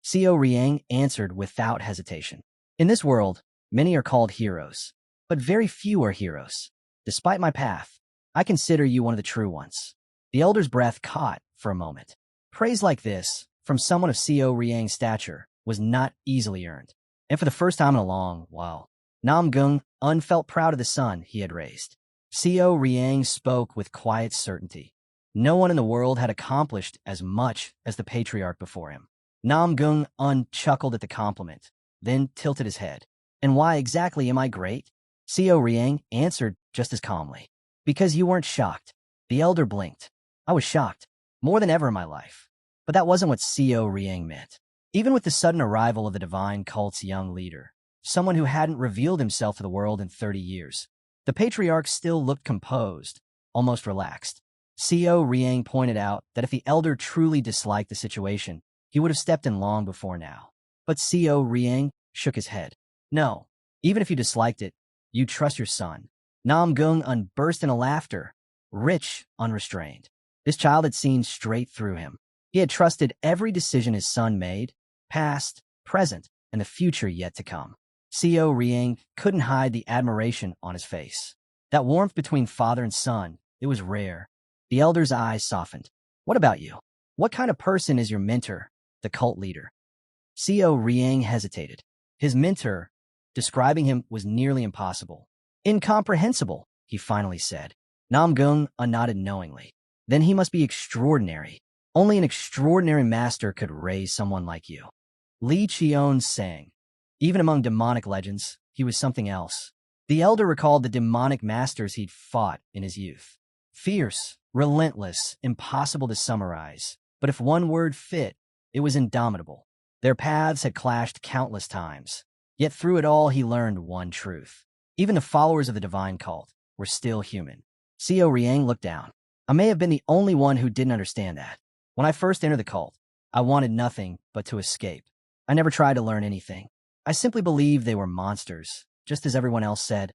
Co Rieng answered without hesitation. In this world, many are called heroes, but very few are heroes. Despite my path, I consider you one of the true ones. The elder's breath caught for a moment. Praise like this, from someone of Co Rieng's stature, was not easily earned. And for the first time in a long while, Nam Gung felt proud of the son he had raised. Co Rieng spoke with quiet certainty. No one in the world had accomplished as much as the patriarch before him. Nam Gung chuckled at the compliment, then tilted his head. And why exactly am I great? Co Rieng answered just as calmly. Because you weren't shocked. The elder blinked. I was shocked, more than ever in my life. But that wasn't what Co Rieng meant. Even with the sudden arrival of the divine cult's young leader, someone who hadn't revealed himself to the world in 30 years, the patriarch still looked composed, almost relaxed. Co Rieng pointed out that if the elder truly disliked the situation, he would have stepped in long before now. But Co Rieng shook his head. No, even if you disliked it, you trust your son. Nam Gung burst into laughter, rich, unrestrained. This child had seen straight through him. He had trusted every decision his son made, past, present, and the future yet to come. Co Rieng couldn't hide the admiration on his face. That warmth between father and son, it was rare. The elder's eyes softened. What about you? What kind of person is your mentor, the cult leader? Co Rieng hesitated. His mentor, describing him was nearly impossible. Incomprehensible, he finally said. Nam Gung nodded knowingly. Then he must be extraordinary. Only an extraordinary master could raise someone like you. Li Qion sang. Even among demonic legends, he was something else. The elder recalled the demonic masters he'd fought in his youth. Fierce, relentless, impossible to summarize. But if one word fit, it was indomitable. Their paths had clashed countless times. Yet through it all he learned one truth. Even the followers of the divine cult were still human. Co Rieng looked down. I may have been the only one who didn't understand that. When I first entered the cult, I wanted nothing but to escape. I never tried to learn anything. I simply believed they were monsters, just as everyone else said.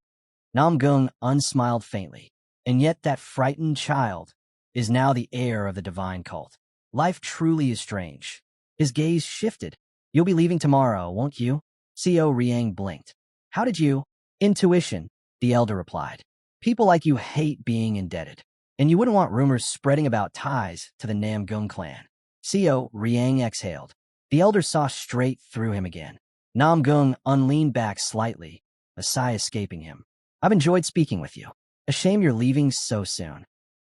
Nam Gung unsmiled faintly. And yet that frightened child is now the heir of the divine cult. Life truly is strange. His gaze shifted. You'll be leaving tomorrow, won't you? Co Rieng blinked. How did you? Intuition, the elder replied. People like you hate being indebted. And you wouldn't want rumors spreading about ties to the Namgung clan. Co Rieng exhaled. The elder saw straight through him again. Nam Gung leaned back slightly, a sigh escaping him. I've enjoyed speaking with you. A shame you're leaving so soon.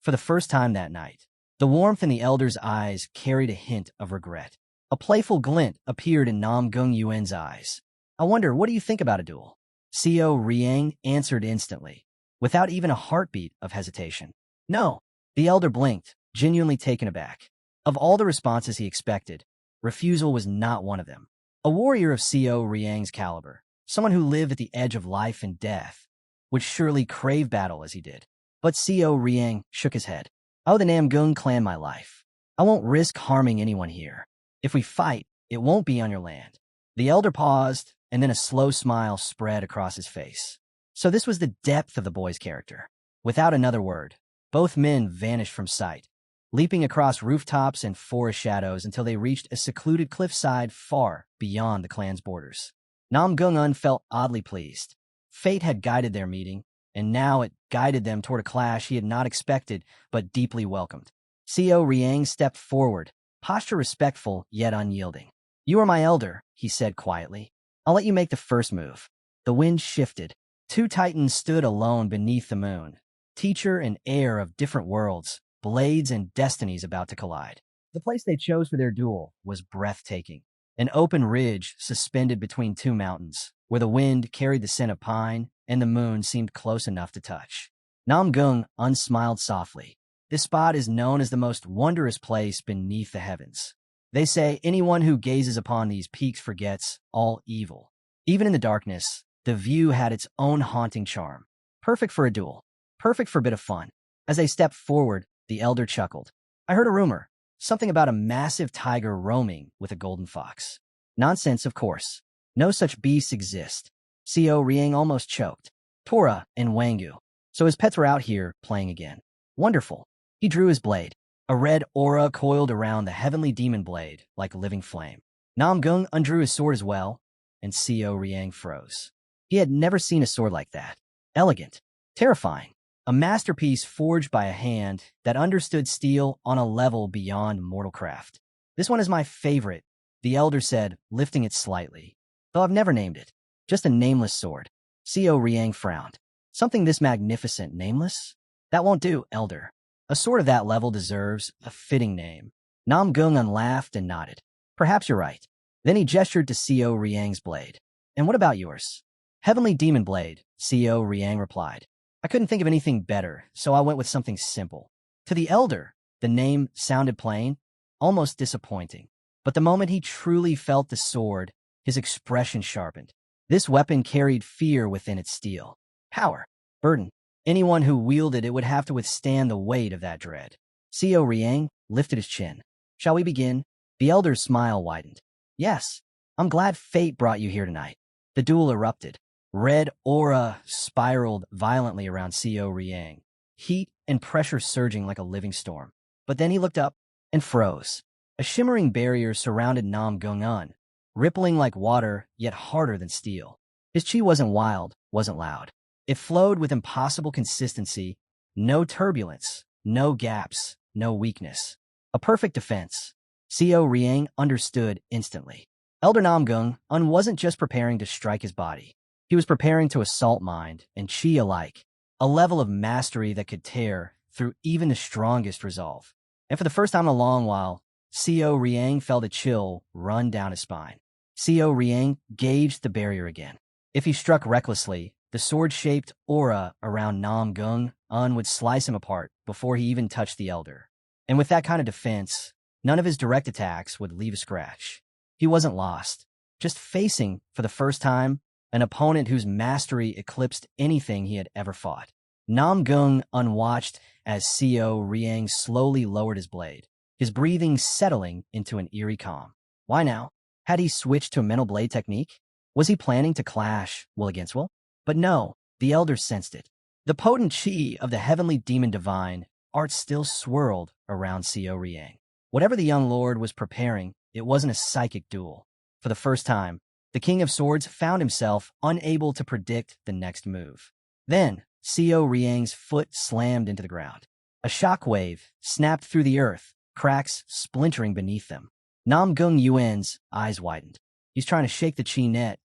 For the first time that night, the warmth in the elder's eyes carried a hint of regret. A playful glint appeared in Nam Gung Yuan's eyes. I wonder, what do you think about a duel? Co Rieng answered instantly, without even a heartbeat of hesitation. No. The elder blinked, genuinely taken aback. Of all the responses he expected, refusal was not one of them. A warrior of Co Rieng's caliber, someone who lived at the edge of life and death, would surely crave battle as he did. But Co Rieng shook his head. I owe the Namgung clan my life. I won't risk harming anyone here. If we fight, it won't be on your land. The elder paused, and then a slow smile spread across his face. So this was the depth of the boy's character. Without another word, both men vanished from sight, leaping across rooftops and forest shadows until they reached a secluded cliffside far beyond the clan's borders. Nam Gung felt oddly pleased. Fate had guided their meeting, and now it guided them toward a clash he had not expected but deeply welcomed. Co Rieng stepped forward, posture respectful yet unyielding. You are my elder, he said quietly. I'll let you make the first move. The wind shifted. Two titans stood alone beneath the moon, teacher and heir of different worlds, blades and destinies about to collide. The place they chose for their duel was breathtaking. An open ridge suspended between two mountains, where the wind carried the scent of pine and the moon seemed close enough to touch. Namgung unsmiled softly. This spot is known as the most wondrous place beneath the heavens. They say anyone who gazes upon these peaks forgets all evil. Even in the darkness, the view had its own haunting charm. Perfect for a duel. Perfect for a bit of fun. As they stepped forward, the elder chuckled. I heard a rumor. Something about a massive tiger roaming with a golden fox. Nonsense, of course. No such beasts exist. Co Riang almost choked. Tora and Wangu. So his pets were out here playing again. Wonderful. He drew his blade. A red aura coiled around the heavenly demon blade like a living flame. Namgung undrew his sword as well, and Co Riang froze. He had never seen a sword like that. Elegant. Terrifying. A masterpiece forged by a hand that understood steel on a level beyond mortal craft. This one is my favorite, the elder said, lifting it slightly. Though I've never named it. Just a nameless sword. Co Riang frowned. Something this magnificent, nameless? That won't do, elder. A sword of that level deserves a fitting name. Namgung laughed and nodded. Perhaps you're right. Then he gestured to Co Riang's blade. And what about yours? Heavenly Demon Blade, Co Riang replied. I couldn't think of anything better, so I went with something simple. To the elder, the name sounded plain, almost disappointing. But the moment he truly felt the sword, his expression sharpened. This weapon carried fear within its steel. Power. Burden. Anyone who wielded it would have to withstand the weight of that dread. Co Riang lifted his chin. Shall we begin? The elder's smile widened. Yes. I'm glad fate brought you here tonight. The duel erupted. Red aura spiraled violently around Co Riang, heat and pressure surging like a living storm. But then he looked up and froze. A shimmering barrier surrounded Namgung, rippling like water, yet harder than steel. His chi wasn't wild, wasn't loud. It flowed with impossible consistency, no turbulence, no gaps, no weakness. A perfect defense. Co Riang understood instantly. Elder Namgung wasn't just preparing to strike his body. He was preparing to assault mind and chi alike, a level of mastery that could tear through even the strongest resolve. And for the first time in a long while, Co Riang felt a chill run down his spine. Co Riang gauged the barrier again. If he struck recklessly, the sword-shaped aura around Namgung would slice him apart before he even touched the elder. And with that kind of defense, none of his direct attacks would leave a scratch. He wasn't lost, just facing, for the first time, an opponent whose mastery eclipsed anything he had ever fought. Namgung watched as Co Riang slowly lowered his blade, his breathing settling into an eerie calm. Why now? Had he switched to a mental blade technique? Was he planning to clash will against will? But no, the elder sensed it. The potent chi of the heavenly demon divine art still swirled around Co Riang. Whatever the young lord was preparing, it wasn't a psychic duel. For the first time, the King of Swords found himself unable to predict the next move. Then, Co Riang's foot slammed into the ground. A shockwave snapped through the earth, cracks splintering beneath them. Namgung Yuan's eyes widened. He's trying to shake the chi net,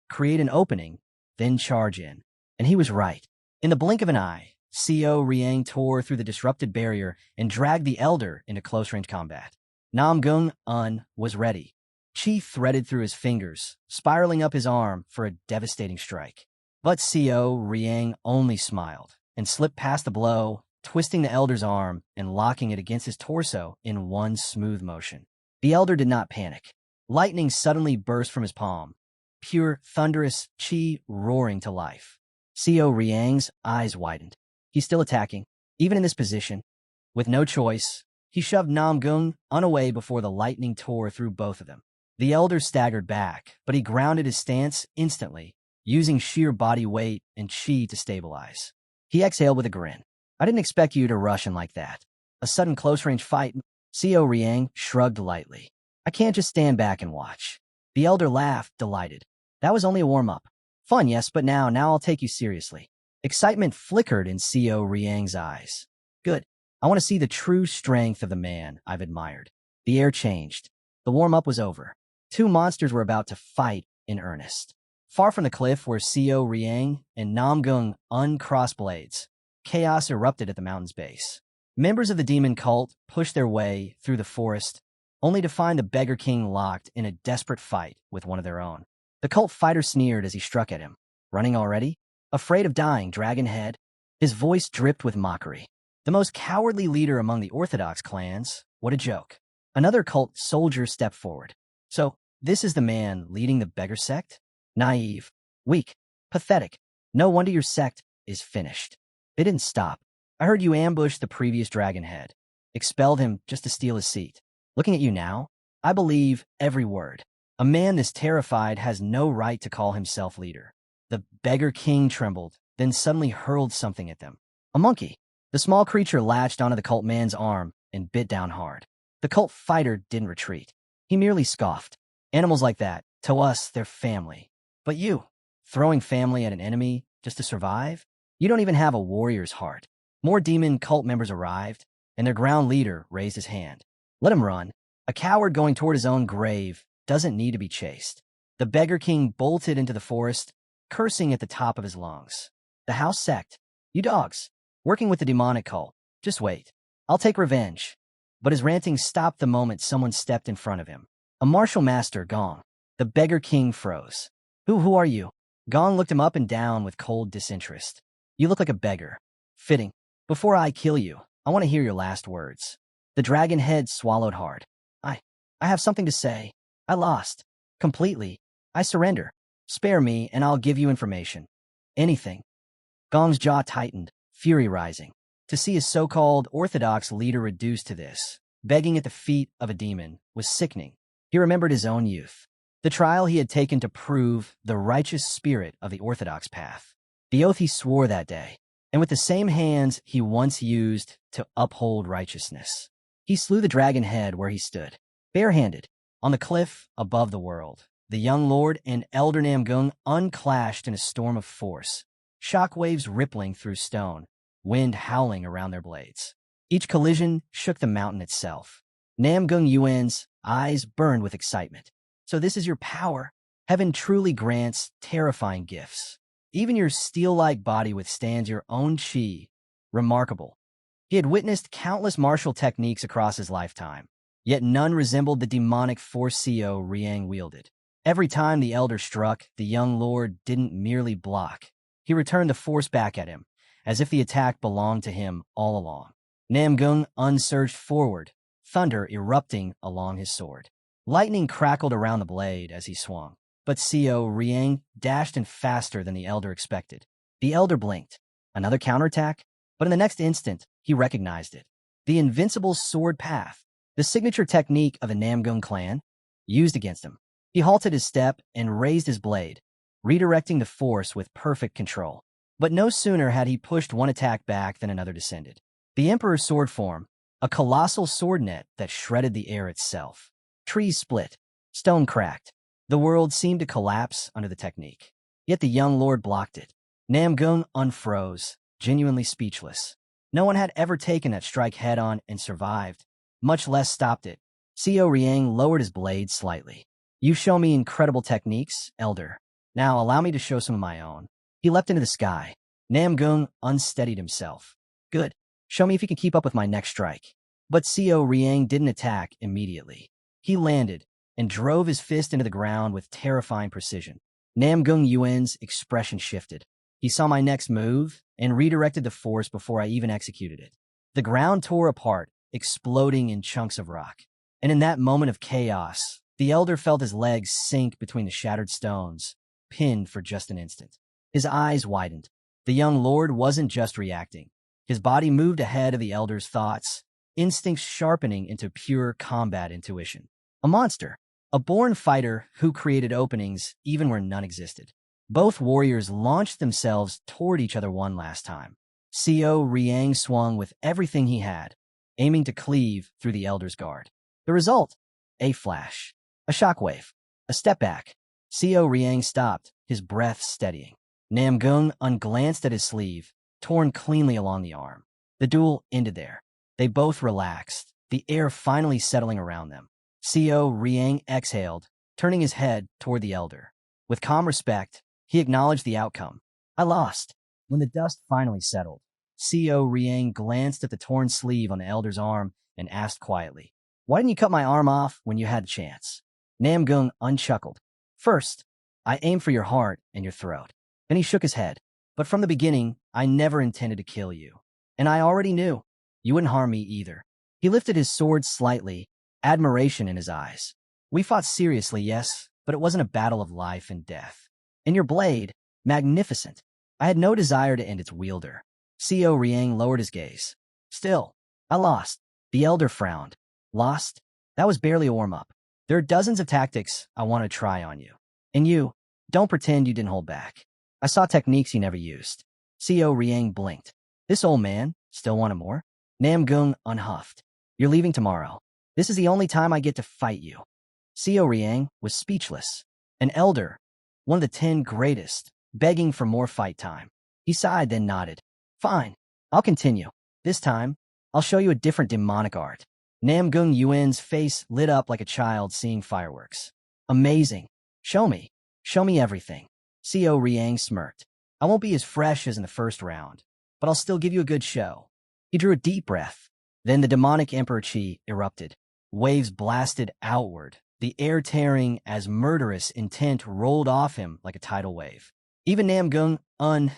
create an opening, then charge in. And he was right. In the blink of an eye, Co Riang tore through the disrupted barrier and dragged the elder into close-range combat. Namgung was ready. Chi threaded through his fingers, spiraling up his arm for a devastating strike. But Co Riang only smiled and slipped past the blow, twisting the elder's arm and locking it against his torso in one smooth motion. The elder did not panic. Lightning suddenly burst from his palm, pure, thunderous chi roaring to life. Co Riang's eyes widened. He's still attacking, even in this position. With no choice, he shoved Namgung away before the lightning tore through both of them. The elder staggered back, but he grounded his stance instantly, using sheer body weight and chi to stabilize. He exhaled with a grin. I didn't expect you to rush in like that. A sudden close-range fight. Co Riang shrugged lightly. I can't just stand back and watch. The elder laughed, delighted. That was only a warm-up. Fun, yes, but now I'll take you seriously. Excitement flickered in Co Riang's eyes. Good. I want to see the true strength of the man I've admired. The air changed. The warm-up was over. Two monsters were about to fight in earnest. Far from the cliff where Seo Riang and Namgung uncrossed blades, chaos erupted at the mountain's base. Members of the demon cult pushed their way through the forest, only to find the Beggar King locked in a desperate fight with one of their own. The cult fighter sneered as he struck at him. Running already? Afraid of dying, Dragonhead? His voice dripped with mockery. The most cowardly leader among the Orthodox clans? What a joke. Another cult soldier stepped forward. So, this is the man leading the beggar sect? Naive, weak, pathetic. No wonder your sect is finished. They didn't stop. I heard you ambushed the previous Dragonhead, expelled him just to steal his seat. Looking at you now, I believe every word. A man this terrified has no right to call himself leader. The Beggar King trembled, then suddenly hurled something at them. A monkey. The small creature latched onto the cult man's arm and bit down hard. The cult fighter didn't retreat. He merely scoffed. Animals like that, to us, they're family. But you, throwing family at an enemy just to survive? You don't even have a warrior's heart. More demon cult members arrived, and their ground leader raised his hand. Let him run. A coward going toward his own grave doesn't need to be chased. The Beggar King bolted into the forest, cursing at the top of his lungs. The house sect. You dogs, working with the demonic cult. Just wait. I'll take revenge. But his ranting stopped the moment someone stepped in front of him. A martial master, Gong. The Beggar King froze. Who are you? Gong looked him up and down with cold disinterest. You look like a beggar. Fitting. Before I kill you, I want to hear your last words. The dragon head swallowed hard. I have something to say. I lost. Completely. I surrender. Spare me, and I'll give you information. Anything. Gong's jaw tightened, fury rising. To see his so-called orthodox leader reduced to this, begging at the feet of a demon, was sickening. He remembered his own youth, the trial he had taken to prove the righteous spirit of the orthodox path, the oath he swore that day, and with the same hands he once used to uphold righteousness. He slew the dragon head where he stood, barehanded, on the cliff above the world. The young lord and elder Namgung unclashed in a storm of force, shockwaves rippling through stone, wind howling around their blades. Each collision shook the mountain itself. Namgung Yuan's eyes burned with excitement. So this is your power? Heaven truly grants terrifying gifts. Even your steel-like body withstands your own chi. Remarkable. He had witnessed countless martial techniques across his lifetime, yet none resembled the demonic force Seo Riang wielded. Every time the elder struck, the young lord didn't merely block. He returned the force back at him, as if the attack belonged to him all along. Namgung unsurged forward, thunder erupting along his sword. Lightning crackled around the blade as he swung, but Seo Riang dashed in faster than the elder expected. The elder blinked. Another counterattack? But in the next instant, he recognized it. The invincible sword path, the signature technique of the Namgung clan, used against him. He halted his step and raised his blade, redirecting the force with perfect control. But no sooner had he pushed one attack back than another descended. The Emperor's sword form, a colossal sword net that shredded the air itself. Trees split, stone cracked. The world seemed to collapse under the technique. Yet the young lord blocked it. Namgung unfroze, genuinely speechless. No one had ever taken that strike head-on and survived, much less stopped it. Seo Riang lowered his blade slightly. You show me incredible techniques, elder. Now allow me to show some of my own. He leapt into the sky. Namgung unsteadied himself. Good. Show me if you can keep up with my next strike. But Seo Riang didn't attack immediately. He landed and drove his fist into the ground with terrifying precision. Namgung Yuan's expression shifted. He saw my next move and redirected the force before I even executed it. The ground tore apart, exploding in chunks of rock. And in that moment of chaos, the elder felt his legs sink between the shattered stones, pinned for just an instant. His eyes widened. The young lord wasn't just reacting. His body moved ahead of the elder's thoughts, instincts sharpening into pure combat intuition. A monster, a born fighter who created openings even where none existed. Both warriors launched themselves toward each other one last time. Seo Riang swung with everything he had, aiming to cleave through the elder's guard. The result? A flash, a shockwave, a step back. Seo Riang stopped, his breath steadying. Namgung unglanced at his sleeve, torn cleanly along the arm. The duel ended there. They both relaxed, the air finally settling around them. Seo Riang exhaled, turning his head toward the elder. With calm respect, he acknowledged the outcome. I lost. When the dust finally settled, Co Riang glanced at the torn sleeve on the elder's arm and asked quietly, "Why didn't you cut my arm off when you had the chance?" Namgung unchuckled. "First, I aimed for your heart and your throat." Then he shook his head. "But from the beginning, I never intended to kill you. And I already knew you wouldn't harm me either." He lifted his sword slightly, admiration in his eyes. "We fought seriously, yes, but it wasn't a battle of life and death. And your blade, magnificent. I had no desire to end its wielder." Co Riang lowered his gaze. "Still, I lost." The elder frowned. "Lost? That was barely a warm-up. There are dozens of tactics I want to try on you. And you, don't pretend you didn't hold back. I saw techniques you never used." Co Riang blinked. "This old man still wanted more?" Namgung unhuffed. "You're leaving tomorrow. This is the only time I get to fight you." Co Riang was speechless. An elder, one of the 10 greatest, begging for more fight time. He sighed, then nodded. "Fine, I'll continue. This time, I'll show you a different demonic art." Namgung Yuan's face lit up like a child seeing fireworks. "Amazing. Show me. Show me everything." Co Riang smirked. "I won't be as fresh as in the first round, but I'll still give you a good show." He drew a deep breath. Then the demonic Emperor Qi erupted. Waves blasted outward, the air tearing as murderous intent rolled off him like a tidal wave. Even Namgung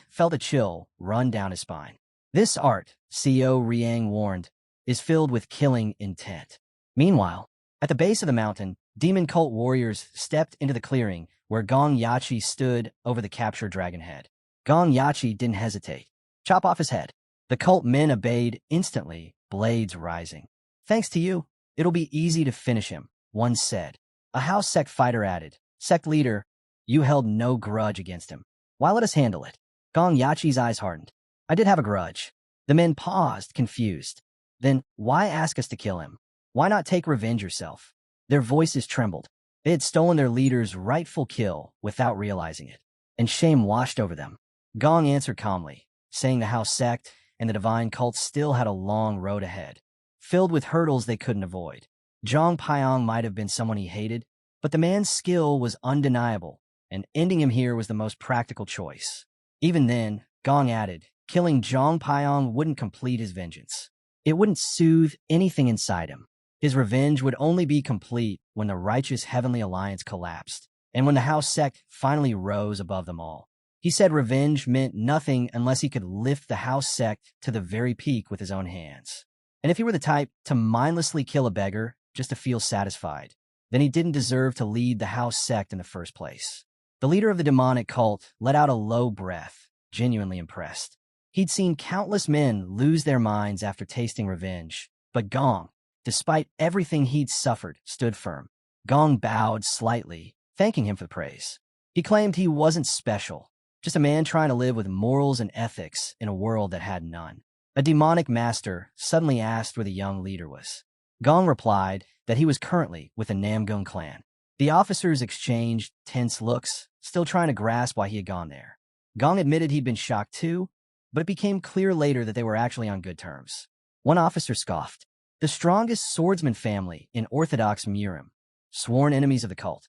felt a chill run down his spine. "This art," Co Riang warned, "is filled with killing intent." Meanwhile, at the base of the mountain, demon cult warriors stepped into the clearing where Gong Yachi stood over the captured dragon head. Gong Yachi didn't hesitate. "Chop off his head." The cult men obeyed instantly, blades rising. "Thanks to you, it'll be easy to finish him," one said. A house sect fighter added, "Sect leader, you held no grudge against him. Why let us handle it?" Gong Yachi's eyes hardened. "I did have a grudge." The men paused, confused. "Then why ask us to kill him? Why not take revenge yourself?" Their voices trembled. They had stolen their leader's rightful kill without realizing it, and shame washed over them. Gong answered calmly, saying the house sect and the divine cult still had a long road ahead, filled with hurdles they couldn't avoid. Zhang Piang might have been someone he hated, but the man's skill was undeniable, and ending him here was the most practical choice. Even then, Gong added, killing Zhang Piang wouldn't complete his vengeance. It wouldn't soothe anything inside him. His revenge would only be complete when the righteous Heavenly Alliance collapsed, and when the house sect finally rose above them all. He said revenge meant nothing unless he could lift the house sect to the very peak with his own hands. And if he were the type to mindlessly kill a beggar just to feel satisfied, then he didn't deserve to lead the house sect in the first place. The leader of the demonic cult let out a low breath, genuinely impressed. He'd seen countless men lose their minds after tasting revenge, but Gong, despite everything he'd suffered, stood firm. Gong bowed slightly, thanking him for the praise. He claimed he wasn't special, just a man trying to live with morals and ethics in a world that had none. A demonic master suddenly asked where the young leader was. Gong replied that he was currently with the Namgung clan. The officers exchanged tense looks, still trying to grasp why he had gone there. Gong admitted he'd been shocked too, but it became clear later that they were actually on good terms. One officer scoffed. The strongest swordsman family in Orthodox Murim, sworn enemies of the cult.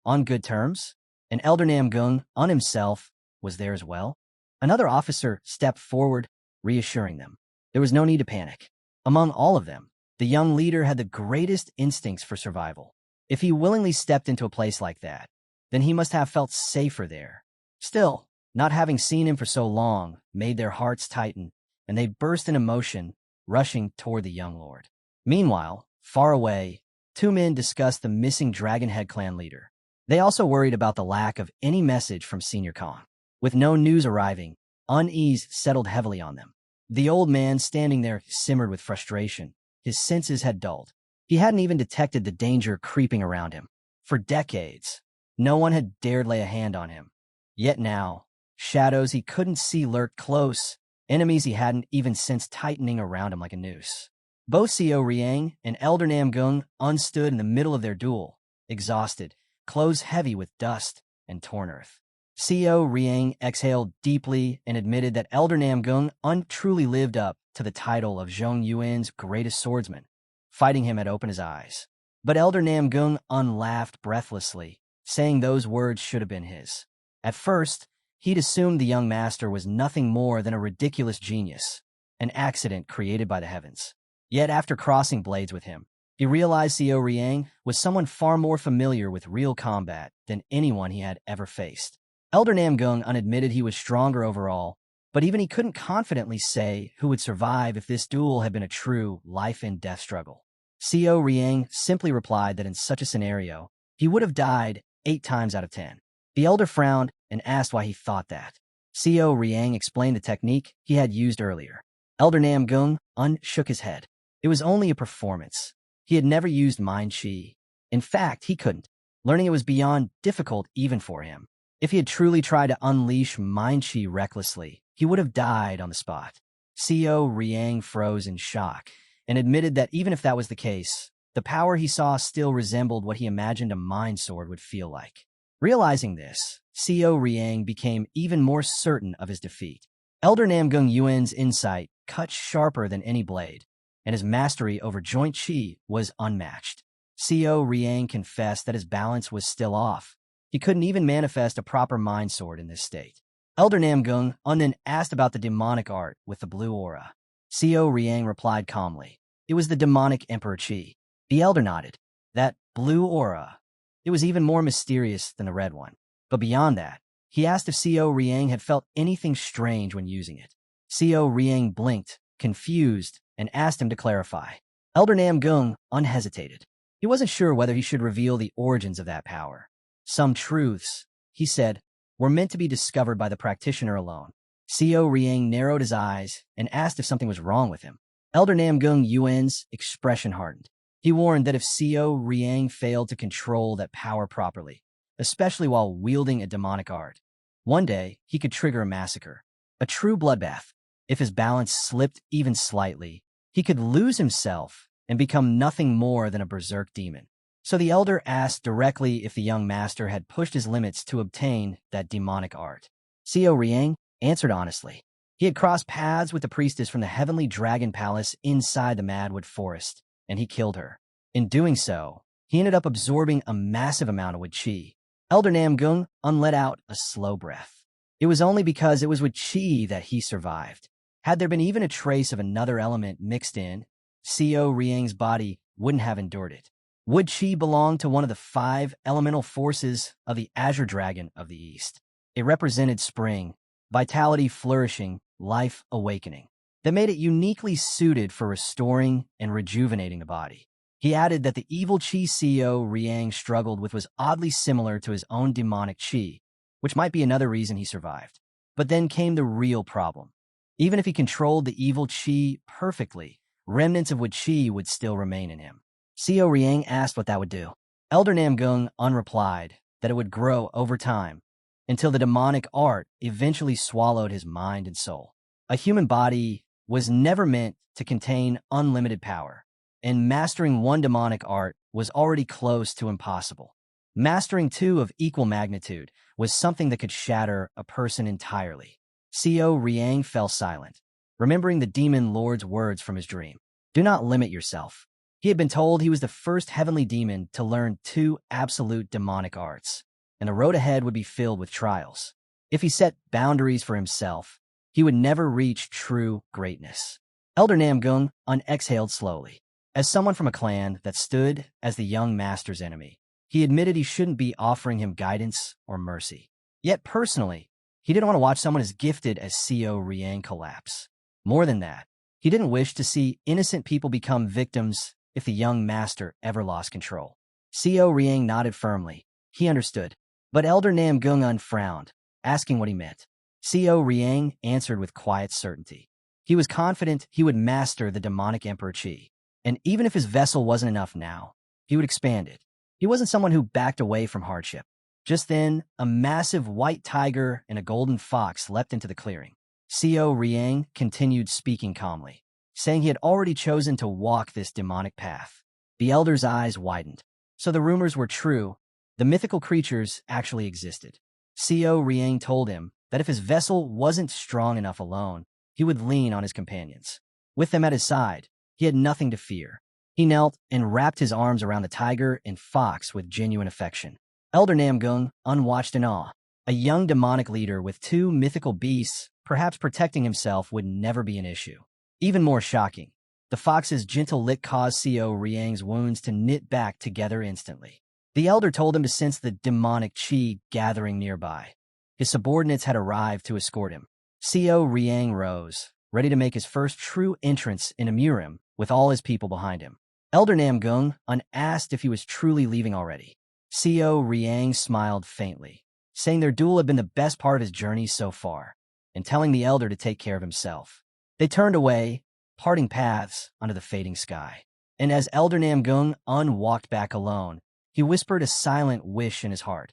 On good terms? And Elder Namgung, himself, was there as well. Another officer stepped forward, reassuring them. There was no need to panic. Among all of them, the young leader had the greatest instincts for survival. If he willingly stepped into a place like that, then he must have felt safer there. Still, not having seen him for so long made their hearts tighten, and they burst in emotion, rushing toward the young lord. Meanwhile, far away, 2 men discussed the missing Dragonhead clan leader. They also worried about the lack of any message from Senior Khan. With no news arriving, unease settled heavily on them. The old man standing there simmered with frustration. His senses had dulled. He hadn't even detected the danger creeping around him. For decades, no one had dared lay a hand on him. Yet now, shadows he couldn't see lurked close, enemies he hadn't even sensed tightening around him like a noose. Both Co Riang and Elder Namgung stood in the middle of their duel, exhausted, clothes heavy with dust and torn earth. Co Riang exhaled deeply and admitted that Elder Namgung truly lived up to the title of Zhong Yuan's greatest swordsman. Fighting him had opened his eyes. But Elder Namgung laughed breathlessly. saying those words should have been his. At first, he'd assumed the young master was nothing more than a ridiculous genius, an accident created by the heavens. Yet after crossing blades with him, he realized Xiao Riang was someone far more familiar with real combat than anyone he had ever faced. Elder Namgung unadmitted he was stronger overall, but even he couldn't confidently say who would survive if this duel had been a true life-and-death struggle. Xiao Riang simply replied that in such a scenario, he would have died 8 times out of 10. The elder frowned and asked why he thought that. Xiao Riang explained the technique he had used earlier. Elder Namgung shook his head. It was only a performance. He had never used mind chi. In fact, he couldn't. Learning it was beyond difficult even for him. If he had truly tried to unleash mind chi recklessly, he would have died on the spot. Xiao Riang froze in shock and admitted that even if that was the case, the power he saw still resembled what he imagined a mind sword would feel like. Realizing this, Xiao Riang became even more certain of his defeat. Elder Namgung Yuan's insight cut sharper than any blade, and his mastery over joint chi was unmatched. Xiao Riang confessed that his balance was still off. He couldn't even manifest a proper mind sword in this state. Elder Namgung then asked about the demonic art with the blue aura. Xiao Riang replied calmly. It was the demonic emperor chi. The elder nodded. That blue aura. It was even more mysterious than the red one. But beyond that, he asked if Xiao Riang had felt anything strange when using it. Xiao Riang blinked, confused, and asked him to clarify. Elder Namgung unhesitated. He wasn't sure whether he should reveal the origins of that power. Some truths, he said, were meant to be discovered by the practitioner alone. Xiao Riang narrowed his eyes and asked if something was wrong with him. Elder Namgung Yuan's expression hardened. He warned that if Xiao Riang failed to control that power properly, especially while wielding a demonic art, one day he could trigger a massacre, a true bloodbath. If his balance slipped even slightly, he could lose himself and become nothing more than a berserk demon. So the elder asked directly if the young master had pushed his limits to obtain that demonic art. Xiao Riang answered honestly. He had crossed paths with the priestess from the heavenly dragon palace inside the Madwood forest, and he killed her. In doing so, he ended up absorbing a massive amount of wood chi. Elder Namgung let out a slow breath. It was only because it was with chi that he survived. Had there been even a trace of another element mixed in, Xiao Riang's body wouldn't have endured it. Wood chi belonged to one of the 5 elemental forces of the Azure Dragon of the East. It represented spring, vitality flourishing, life awakening, that made it uniquely suited for restoring and rejuvenating the body. He added that the evil chi Xiao Riang struggled with was oddly similar to his own demonic chi, which might be another reason he survived. But then came the real problem. Even if he controlled the evil chi perfectly, remnants of wood chi would still remain in him. Xiao Riang asked what that would do. Elder Namgung replied that it would grow over time, until the demonic art eventually swallowed his mind and soul. A human body was never meant to contain unlimited power, and mastering one demonic art was already close to impossible. Mastering 2 of equal magnitude was something that could shatter a person entirely. Xiao Riang fell silent, remembering the demon lord's words from his dream. Do not limit yourself. He had been told he was the first heavenly demon to learn 2 absolute demonic arts, and the road ahead would be filled with trials. If he set boundaries for himself, he would never reach true greatness. Elder Namgung exhaled slowly. As someone from a clan that stood as the young master's enemy, he admitted he shouldn't be offering him guidance or mercy. Yet personally, he didn't want to watch someone as gifted as Xiao Riang collapse. More than that, he didn't wish to see innocent people become victims if the young master ever lost control. Xiao Riang nodded firmly. He understood. But Elder Namgung frowned, asking what he meant. Xiao Riang answered with quiet certainty. He was confident he would master the demonic emperor chi. And even if his vessel wasn't enough now, he would expand it. He wasn't someone who backed away from hardship. Just then, a massive white tiger and a golden fox leapt into the clearing. Xiao Riang continued speaking calmly, saying he had already chosen to walk this demonic path. The elder's eyes widened. So the rumors were true. The mythical creatures actually existed. Xiao Riang told him that if his vessel wasn't strong enough alone, he would lean on his companions. With them at his side, he had nothing to fear. He knelt and wrapped his arms around the tiger and fox with genuine affection. Elder Namgung unwatched in awe. A young demonic leader with two mythical beasts, perhaps protecting himself, would never be an issue. Even more shocking, the fox's gentle lick caused Co Riang's wounds to knit back together instantly. The elder told him to sense the demonic chi gathering nearby. His subordinates had arrived to escort him. Co Riang rose, ready to make his first true entrance in Amurim with all his people behind him. Elder Namgung asked if he was truly leaving already. Co Riang smiled faintly, saying their duel had been the best part of his journey so far, and telling the elder to take care of himself. They turned away, parting paths under the fading sky. And as Elder Namgung walked back alone, he whispered a silent wish in his heart,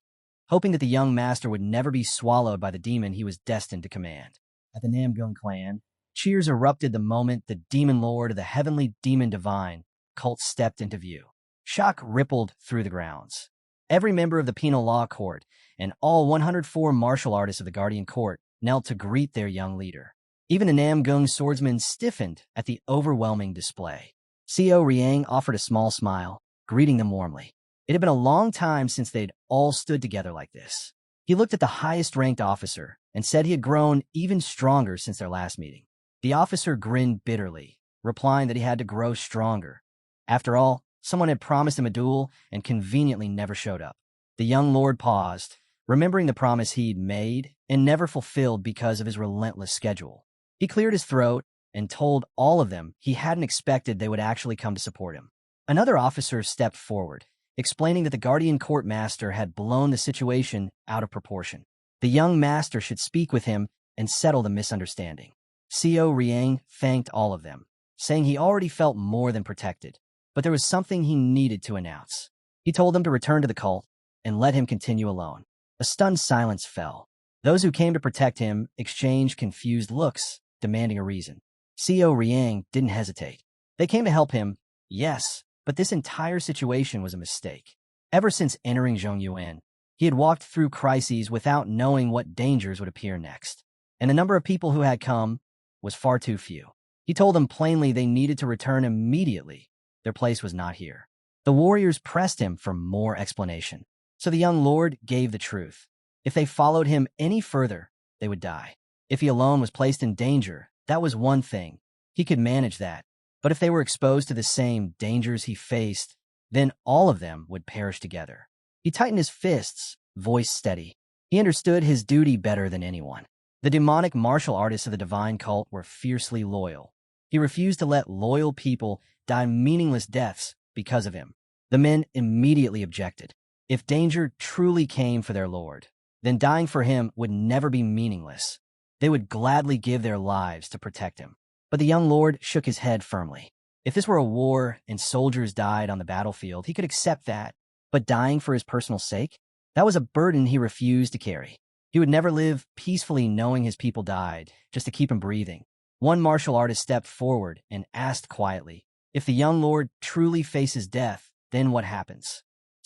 hoping that the young master would never be swallowed by the demon he was destined to command. At the Namgung clan, cheers erupted the moment the demon lord of the heavenly demon divine cult stepped into view. Shock rippled through the grounds. Every member of the penal law court and all 104 martial artists of the Guardian Court knelt to greet their young leader. Even the Namgung swordsman stiffened at the overwhelming display. Co Riang offered a small smile, greeting them warmly. It had been a long time since they'd all stood together like this. He looked at the highest-ranked officer and said he had grown even stronger since their last meeting. The officer grinned bitterly, replying that he had to grow stronger. After all, someone had promised him a duel and conveniently never showed up. The young lord paused, remembering the promise he'd made and never fulfilled because of his relentless schedule. He cleared his throat and told all of them he hadn't expected they would actually come to support him. Another officer stepped forward, explaining that the Guardian Court Master had blown the situation out of proportion. The young master should speak with him and settle the misunderstanding. Co Riang thanked all of them, saying he already felt more than protected, but there was something he needed to announce. He told them to return to the cult and let him continue alone. A stunned silence fell. Those who came to protect him exchanged confused looks, demanding a reason. Co Riang didn't hesitate. They came to help him, yes, but this entire situation was a mistake. Ever since entering Zhongyuan, he had walked through crises without knowing what dangers would appear next, and the number of people who had come was far too few. He told them plainly they needed to return immediately. Their place was not here. The warriors pressed him for more explanation, so the young lord gave the truth. If they followed him any further, they would die. If he alone was placed in danger, that was one thing. He could manage that. But if they were exposed to the same dangers he faced, then all of them would perish together. He tightened his fists, voice steady. He understood his duty better than anyone. The demonic martial artists of the divine cult were fiercely loyal. He refused to let loyal people die meaningless deaths because of him. The men immediately objected. If danger truly came for their lord, then dying for him would never be meaningless. They would gladly give their lives to protect him. But the young lord shook his head firmly. If this were a war and soldiers died on the battlefield, he could accept that. But dying for his personal sake? That was a burden he refused to carry. He would never live peacefully knowing his people died, just to keep him breathing. One martial artist stepped forward and asked quietly, if the young lord truly faces death, then what happens?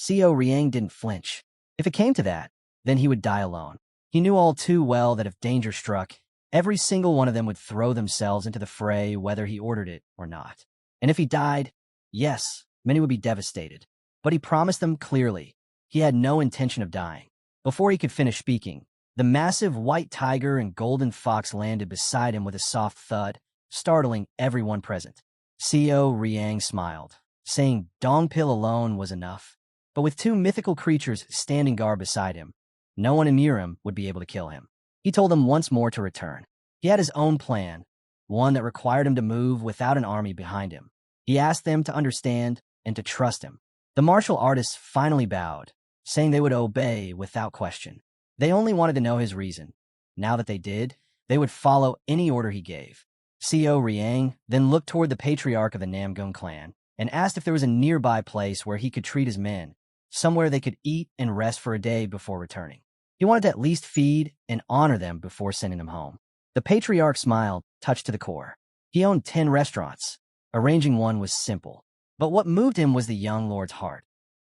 Co Riang didn't flinch. If it came to that, then he would die alone. He knew all too well that if danger struck, every single one of them would throw themselves into the fray whether he ordered it or not. And if he died, yes, many would be devastated. But he promised them clearly, he had no intention of dying. Before he could finish speaking, the massive white tiger and golden fox landed beside him with a soft thud, startling everyone present. Co Riang smiled, saying Dongpil alone was enough. But with two mythical creatures standing guard beside him, no one in Murim would be able to kill him. He told them once more to return. He had his own plan, one that required him to move without an army behind him. He asked them to understand and to trust him. The martial artists finally bowed, saying they would obey without question. They only wanted to know his reason. Now that they did, they would follow any order he gave. Co Riang then looked toward the patriarch of the Namgung clan and asked if there was a nearby place where he could treat his men, somewhere they could eat and rest for a day before returning. He wanted to at least feed and honor them before sending them home. The patriarch smiled, touched to the core. He owned 10 restaurants. Arranging one was simple. But what moved him was the young lord's heart.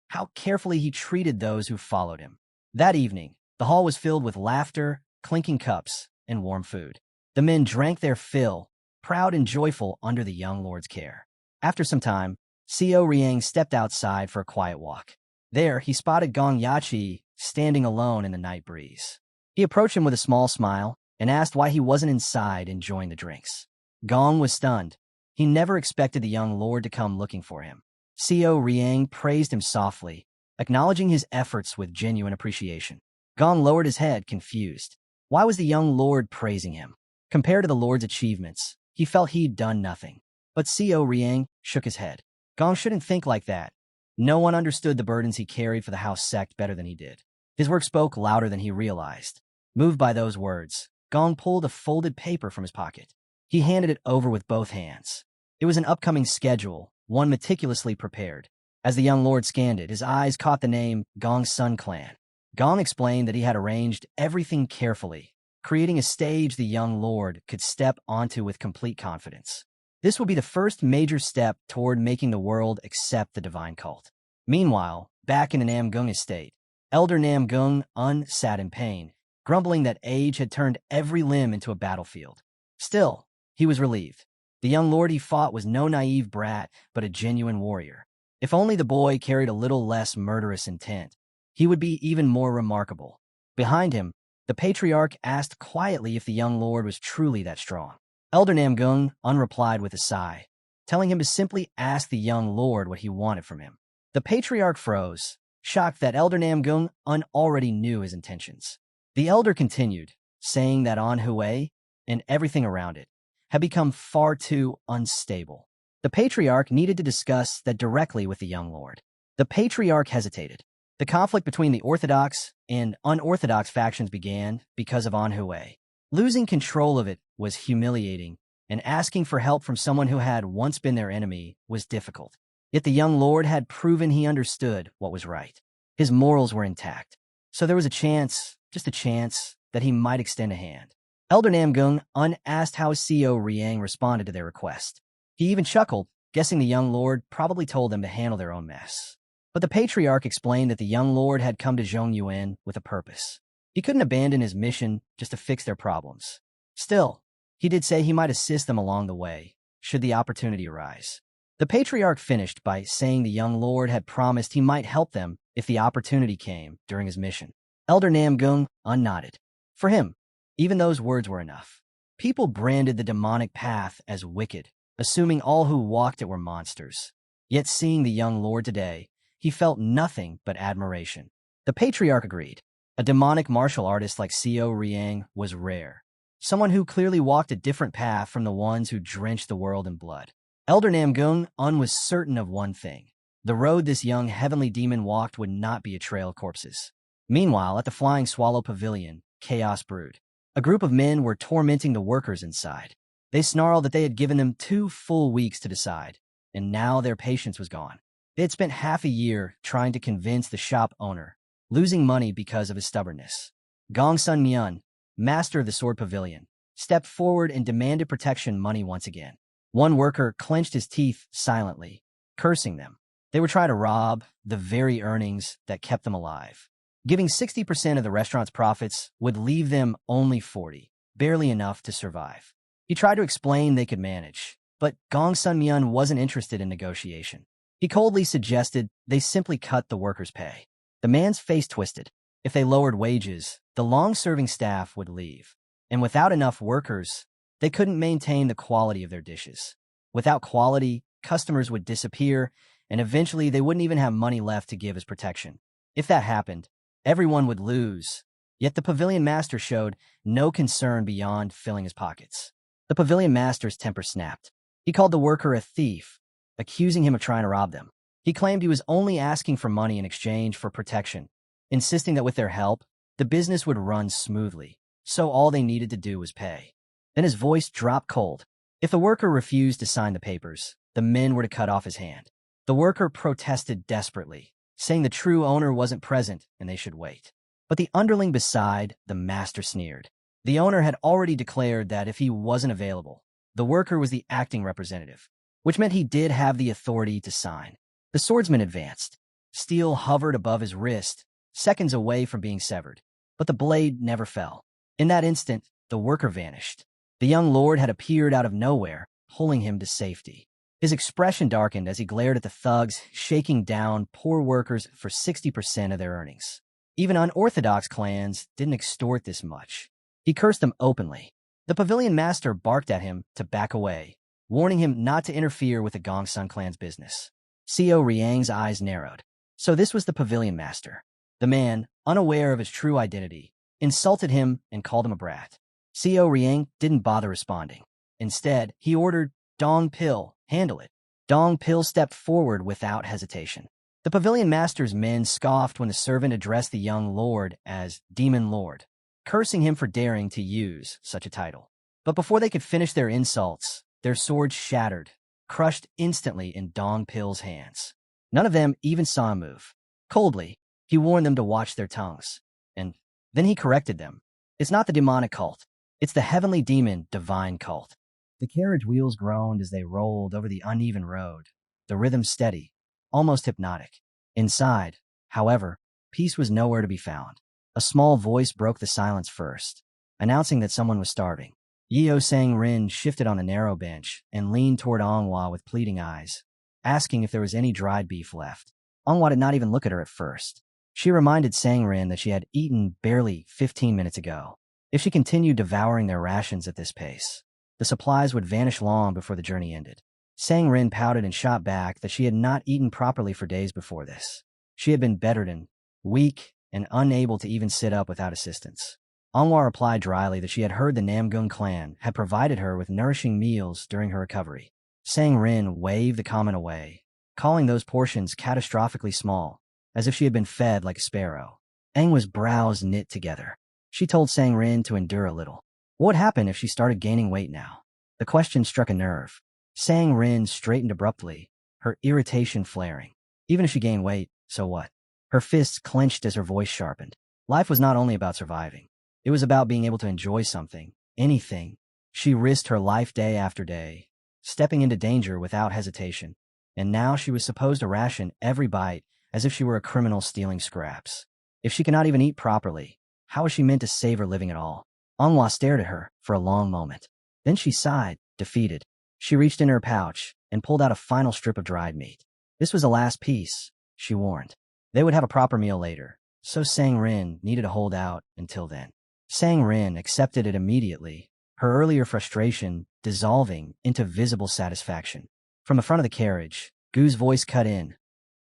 How carefully he treated those who followed him. That evening, the hall was filled with laughter, clinking cups, and warm food. The men drank their fill, proud and joyful under the young lord's care. After some time, Co Riang stepped outside for a quiet walk. There, he spotted Gong Yachi standing alone in the night breeze. He approached him with a small smile and asked why he wasn't inside enjoying the drinks. Gong was stunned. He never expected the young lord to come looking for him. Seo Riang praised him softly, acknowledging his efforts with genuine appreciation. Gong lowered his head, confused. Why was the young lord praising him? Compared to the lord's achievements, he felt he'd done nothing. But Seo Riang shook his head. Gong shouldn't think like that. No one understood the burdens he carried for the house sect better than he did. His work spoke louder than he realized. Moved by those words, Gong pulled a folded paper from his pocket. He handed it over with both hands. It was an upcoming schedule, one meticulously prepared. As the young lord scanned it, his eyes caught the name Gong Sun Clan. Gong explained that he had arranged everything carefully, creating a stage the young lord could step onto with complete confidence. This will be the first major step toward making the world accept the divine cult. Meanwhile, back in the Namgung estate, Elder Namgung sat in pain, grumbling that age had turned every limb into a battlefield. Still, he was relieved. The young lord he fought was no naive brat, but a genuine warrior. If only the boy carried a little less murderous intent, he would be even more remarkable. Behind him, the patriarch asked quietly if the young lord was truly that strong. Elder Namgung replied with a sigh, telling him to simply ask the young lord what he wanted from him. The patriarch froze, shocked that Elder Namgung already knew his intentions. The elder continued, saying that Anhui and everything around it had become far too unstable. The patriarch needed to discuss that directly with the young lord. The patriarch hesitated. The conflict between the orthodox and unorthodox factions began because of Anhui. Losing control of it was humiliating, and asking for help from someone who had once been their enemy was difficult. Yet the young lord had proven he understood what was right. His morals were intact, so there was a chance, just a chance, that he might extend a hand. Elder Namgung asked how Seo Riang responded to their request. He even chuckled, guessing the young lord probably told them to handle their own mess. But the patriarch explained that the young lord had come to Zhongyuan with a purpose. He couldn't abandon his mission just to fix their problems. Still, he did say he might assist them along the way, should the opportunity arise. The patriarch finished by saying the young lord had promised he might help them if the opportunity came during his mission. Elder Namgung nodded. For him, even those words were enough. People branded the demonic path as wicked, assuming all who walked it were monsters. Yet seeing the young lord today, he felt nothing but admiration. The patriarch agreed. A demonic martial artist like Seo Riang was rare. Someone who clearly walked a different path from the ones who drenched the world in blood. Elder Namgung was certain of one thing. The road this young heavenly demon walked would not be a trail of corpses. Meanwhile, at the Flying Swallow Pavilion, chaos brewed. A group of men were tormenting the workers inside. They snarled that they had given them 2 full weeks to decide, and now their patience was gone. They had spent half a year trying to convince the shop owner, losing money because of his stubbornness. Gong Sun Myun, master of the Sword Pavilion, stepped forward and demanded protection money once again. One worker clenched his teeth silently, cursing them. They were trying to rob the very earnings that kept them alive. Giving 60% of the restaurant's profits would leave them only 40, barely enough to survive. He tried to explain they could manage, but Gong Sun Myun wasn't interested in negotiation. He coldly suggested they simply cut the workers' pay. The man's face twisted. If they lowered wages, the long-serving staff would leave. And without enough workers, they couldn't maintain the quality of their dishes. Without quality, customers would disappear, and eventually they wouldn't even have money left to give as protection. If that happened, everyone would lose. Yet the pavilion master showed no concern beyond filling his pockets. The pavilion master's temper snapped. He called the worker a thief, accusing him of trying to rob them. He claimed he was only asking for money in exchange for protection, insisting that with their help, the business would run smoothly, so all they needed to do was pay. Then his voice dropped cold. If the worker refused to sign the papers, the men were to cut off his hand. The worker protested desperately, saying the true owner wasn't present and they should wait. But the underling beside the master sneered. The owner had already declared that if he wasn't available, the worker was the acting representative, which meant he did have the authority to sign. The swordsman advanced. Steel hovered above his wrist, seconds away from being severed. But the blade never fell. In that instant, the worker vanished. The young lord had appeared out of nowhere, pulling him to safety. His expression darkened as he glared at the thugs, shaking down poor workers for 60% of their earnings. Even unorthodox clans didn't extort this much. He cursed them openly. The pavilion master barked at him to back away, warning him not to interfere with the Gongsun clan's business. Co Riang's eyes narrowed. So this was the pavilion master. The man, unaware of his true identity, insulted him and called him a brat. Co Riang didn't bother responding. Instead, he ordered, "Dong Pil, handle it." Dong Pil stepped forward without hesitation. The pavilion master's men scoffed when the servant addressed the young lord as Demon Lord, cursing him for daring to use such a title. But before they could finish their insults, their swords shattered, crushed instantly in Dong Pil's hands. None of them even saw him move. Coldly, he warned them to watch their tongues. And then he corrected them. It's not the demonic cult. It's the heavenly demon divine cult. The carriage wheels groaned as they rolled over the uneven road, the rhythm steady, almost hypnotic. Inside, however, peace was nowhere to be found. A small voice broke the silence first, announcing that someone was starving. Yeo Sang-rin shifted on a narrow bench and leaned toward Anghua with pleading eyes, asking if there was any dried beef left. Anghua did not even look at her at first. She reminded Sang-rin that she had eaten barely 15 minutes ago. If she continued devouring their rations at this pace, the supplies would vanish long before the journey ended. Sang-rin pouted and shot back that she had not eaten properly for days before this. She had been bedridden, weak, and unable to even sit up without assistance. Anghua replied dryly that she had heard the Namgung clan had provided her with nourishing meals during her recovery. Sang-rin waved the comment away, calling those portions catastrophically small, as if she had been fed like a sparrow. Anghwa's brows knit together. She told Sang-rin to endure a little. What would happen if she started gaining weight now? The question struck a nerve. Sang-rin straightened abruptly, her irritation flaring. Even if she gained weight, so what? Her fists clenched as her voice sharpened. Life was not only about surviving. It was about being able to enjoy something, anything. She risked her life day after day, stepping into danger without hesitation. And now she was supposed to ration every bite as if she were a criminal stealing scraps. If she cannot even eat properly, how was she meant to savor living at all? Anghua stared at her for a long moment. Then she sighed, defeated. She reached in her pouch and pulled out a final strip of dried meat. This was the last piece, she warned. They would have a proper meal later, so Sang-rin needed to hold out until then. Sang-rin accepted it immediately, her earlier frustration dissolving into visible satisfaction. From the front of the carriage, Gu's voice cut in,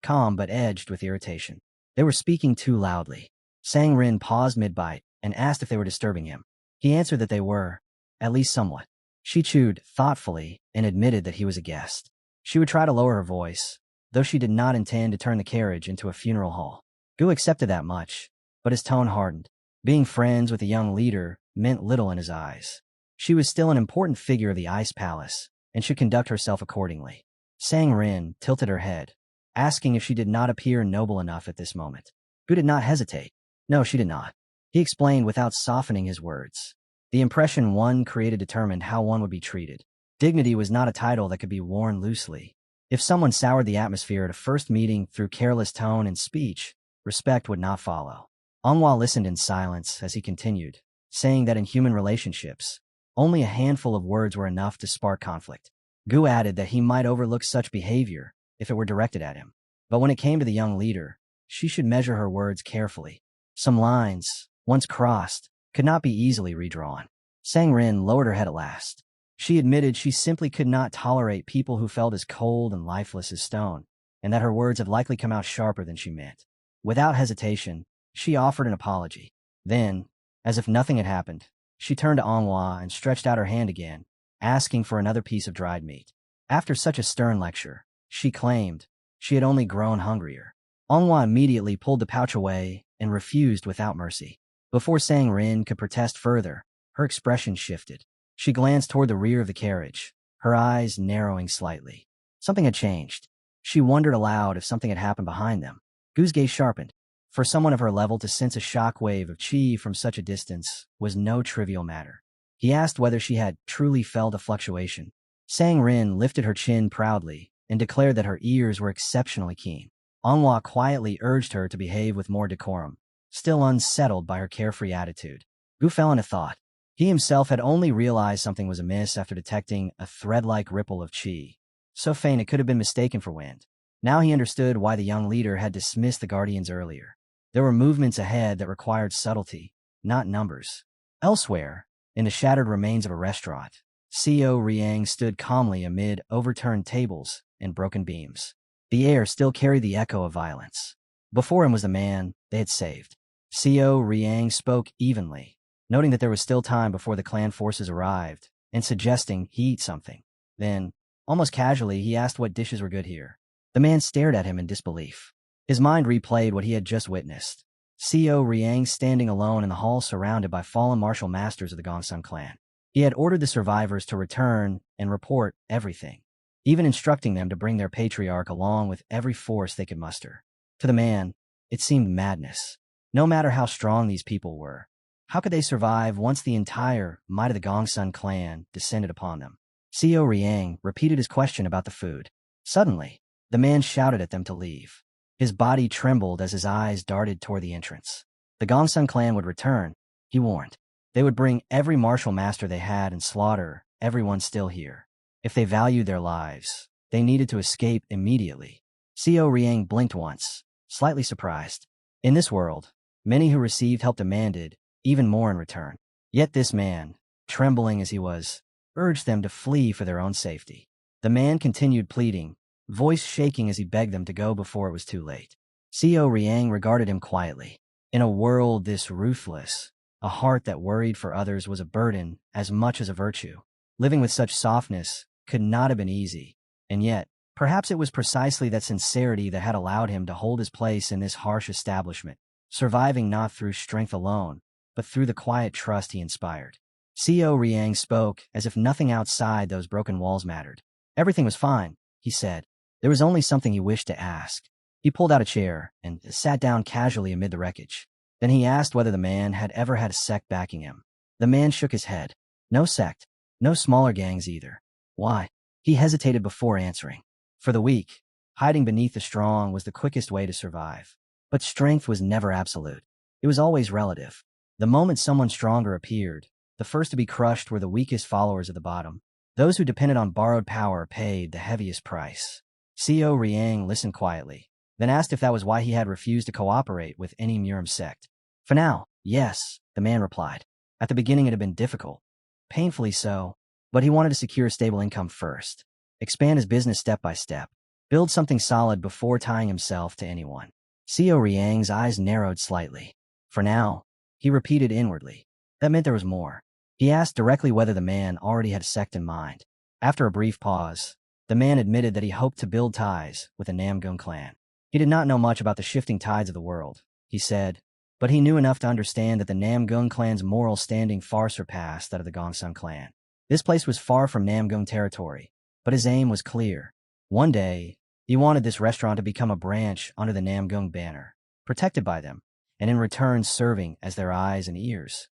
calm but edged with irritation. They were speaking too loudly. Sang-rin paused mid-bite and asked if they were disturbing him. He answered that they were, at least somewhat. She chewed thoughtfully and admitted that he was a guest. She would try to lower her voice, though she did not intend to turn the carriage into a funeral hall. Gu accepted that much, but his tone hardened. Being friends with a young leader meant little in his eyes. She was still an important figure of the Ice Palace and should conduct herself accordingly. Sang-rin tilted her head, asking if she did not appear noble enough at this moment. Gu did not hesitate. No, she did not. He explained without softening his words. The impression one created determined how one would be treated. Dignity was not a title that could be worn loosely. If someone soured the atmosphere at a first meeting through careless tone and speech, respect would not follow. Anghua listened in silence as he continued, saying that in human relationships, only a handful of words were enough to spark conflict. Gu added that he might overlook such behavior if it were directed at him. But when it came to the young leader, she should measure her words carefully. Some lines, once crossed, could not be easily redrawn. Sang-rin lowered her head at last. She admitted she simply could not tolerate people who felt as cold and lifeless as stone, and that her words had likely come out sharper than she meant. Without hesitation, she offered an apology. Then, as if nothing had happened, she turned to Anghua and stretched out her hand again, asking for another piece of dried meat. After such a stern lecture, she claimed she had only grown hungrier. Anghua immediately pulled the pouch away and refused without mercy. Before Sang-rin could protest further, her expression shifted. She glanced toward the rear of the carriage, her eyes narrowing slightly. Something had changed. She wondered aloud if something had happened behind them. Gu's gaze sharpened. For someone of her level to sense a shockwave of chi from such a distance was no trivial matter. He asked whether she had truly felt a fluctuation. Sang-rin lifted her chin proudly and declared that her ears were exceptionally keen. Anghua quietly urged her to behave with more decorum, still unsettled by her carefree attitude. Gu fell into thought. He himself had only realized something was amiss after detecting a thread-like ripple of chi, so faint it could have been mistaken for wind. Now he understood why the young leader had dismissed the guardians earlier. There were movements ahead that required subtlety, not numbers. Elsewhere, in the shattered remains of a restaurant, Co Riang stood calmly amid overturned tables and broken beams. The air still carried the echo of violence. Before him was the man they had saved. Co Riang spoke evenly, noting that there was still time before the clan forces arrived, and suggesting he eat something. Then, almost casually, he asked what dishes were good here. The man stared at him in disbelief. His mind replayed what he had just witnessed. Co Riang standing alone in the hall surrounded by fallen martial masters of the Gongsun clan. He had ordered the survivors to return and report everything, even instructing them to bring their patriarch along with every force they could muster. To the man, it seemed madness. No matter how strong these people were, how could they survive once the entire might of the Gongsun clan descended upon them? Co Riang repeated his question about the food. Suddenly, the man shouted at them to leave. His body trembled as his eyes darted toward the entrance. The Gongsun clan would return, he warned. They would bring every martial master they had and slaughter everyone still here. If they valued their lives, they needed to escape immediately. Co Riang blinked once, slightly surprised. In this world, many who received help demanded even more in return. Yet this man, trembling as he was, urged them to flee for their own safety. The man continued pleading, voice shaking as he begged them to go before it was too late. Co Riang regarded him quietly. In a world this ruthless, a heart that worried for others was a burden as much as a virtue. Living with such softness could not have been easy, and yet, perhaps it was precisely that sincerity that had allowed him to hold his place in this harsh establishment, surviving not through strength alone, but through the quiet trust he inspired. Co Riang spoke as if nothing outside those broken walls mattered. Everything was fine, he said. There was only something he wished to ask. He pulled out a chair and sat down casually amid the wreckage. Then he asked whether the man had ever had a sect backing him. The man shook his head. No sect. No smaller gangs either. Why? He hesitated before answering. For the weak, hiding beneath the strong was the quickest way to survive. But strength was never absolute. It was always relative. The moment someone stronger appeared, the first to be crushed were the weakest followers at the bottom. Those who depended on borrowed power paid the heaviest price. Co Riang listened quietly, then asked if that was why he had refused to cooperate with any Murim sect. For now, yes, the man replied. At the beginning it had been difficult, painfully so, but he wanted to secure a stable income first, expand his business step by step, build something solid before tying himself to anyone. Co Riang's eyes narrowed slightly. For now, he repeated inwardly. That meant there was more. He asked directly whether the man already had a sect in mind. After a brief pause, the man admitted that he hoped to build ties with the Namgung clan. He did not know much about the shifting tides of the world, he said, but he knew enough to understand that the Namgung clan's moral standing far surpassed that of the Gongsun clan. This place was far from Namgung territory, but his aim was clear. One day, he wanted this restaurant to become a branch under the Namgung banner, protected by them, and in return serving as their eyes and ears.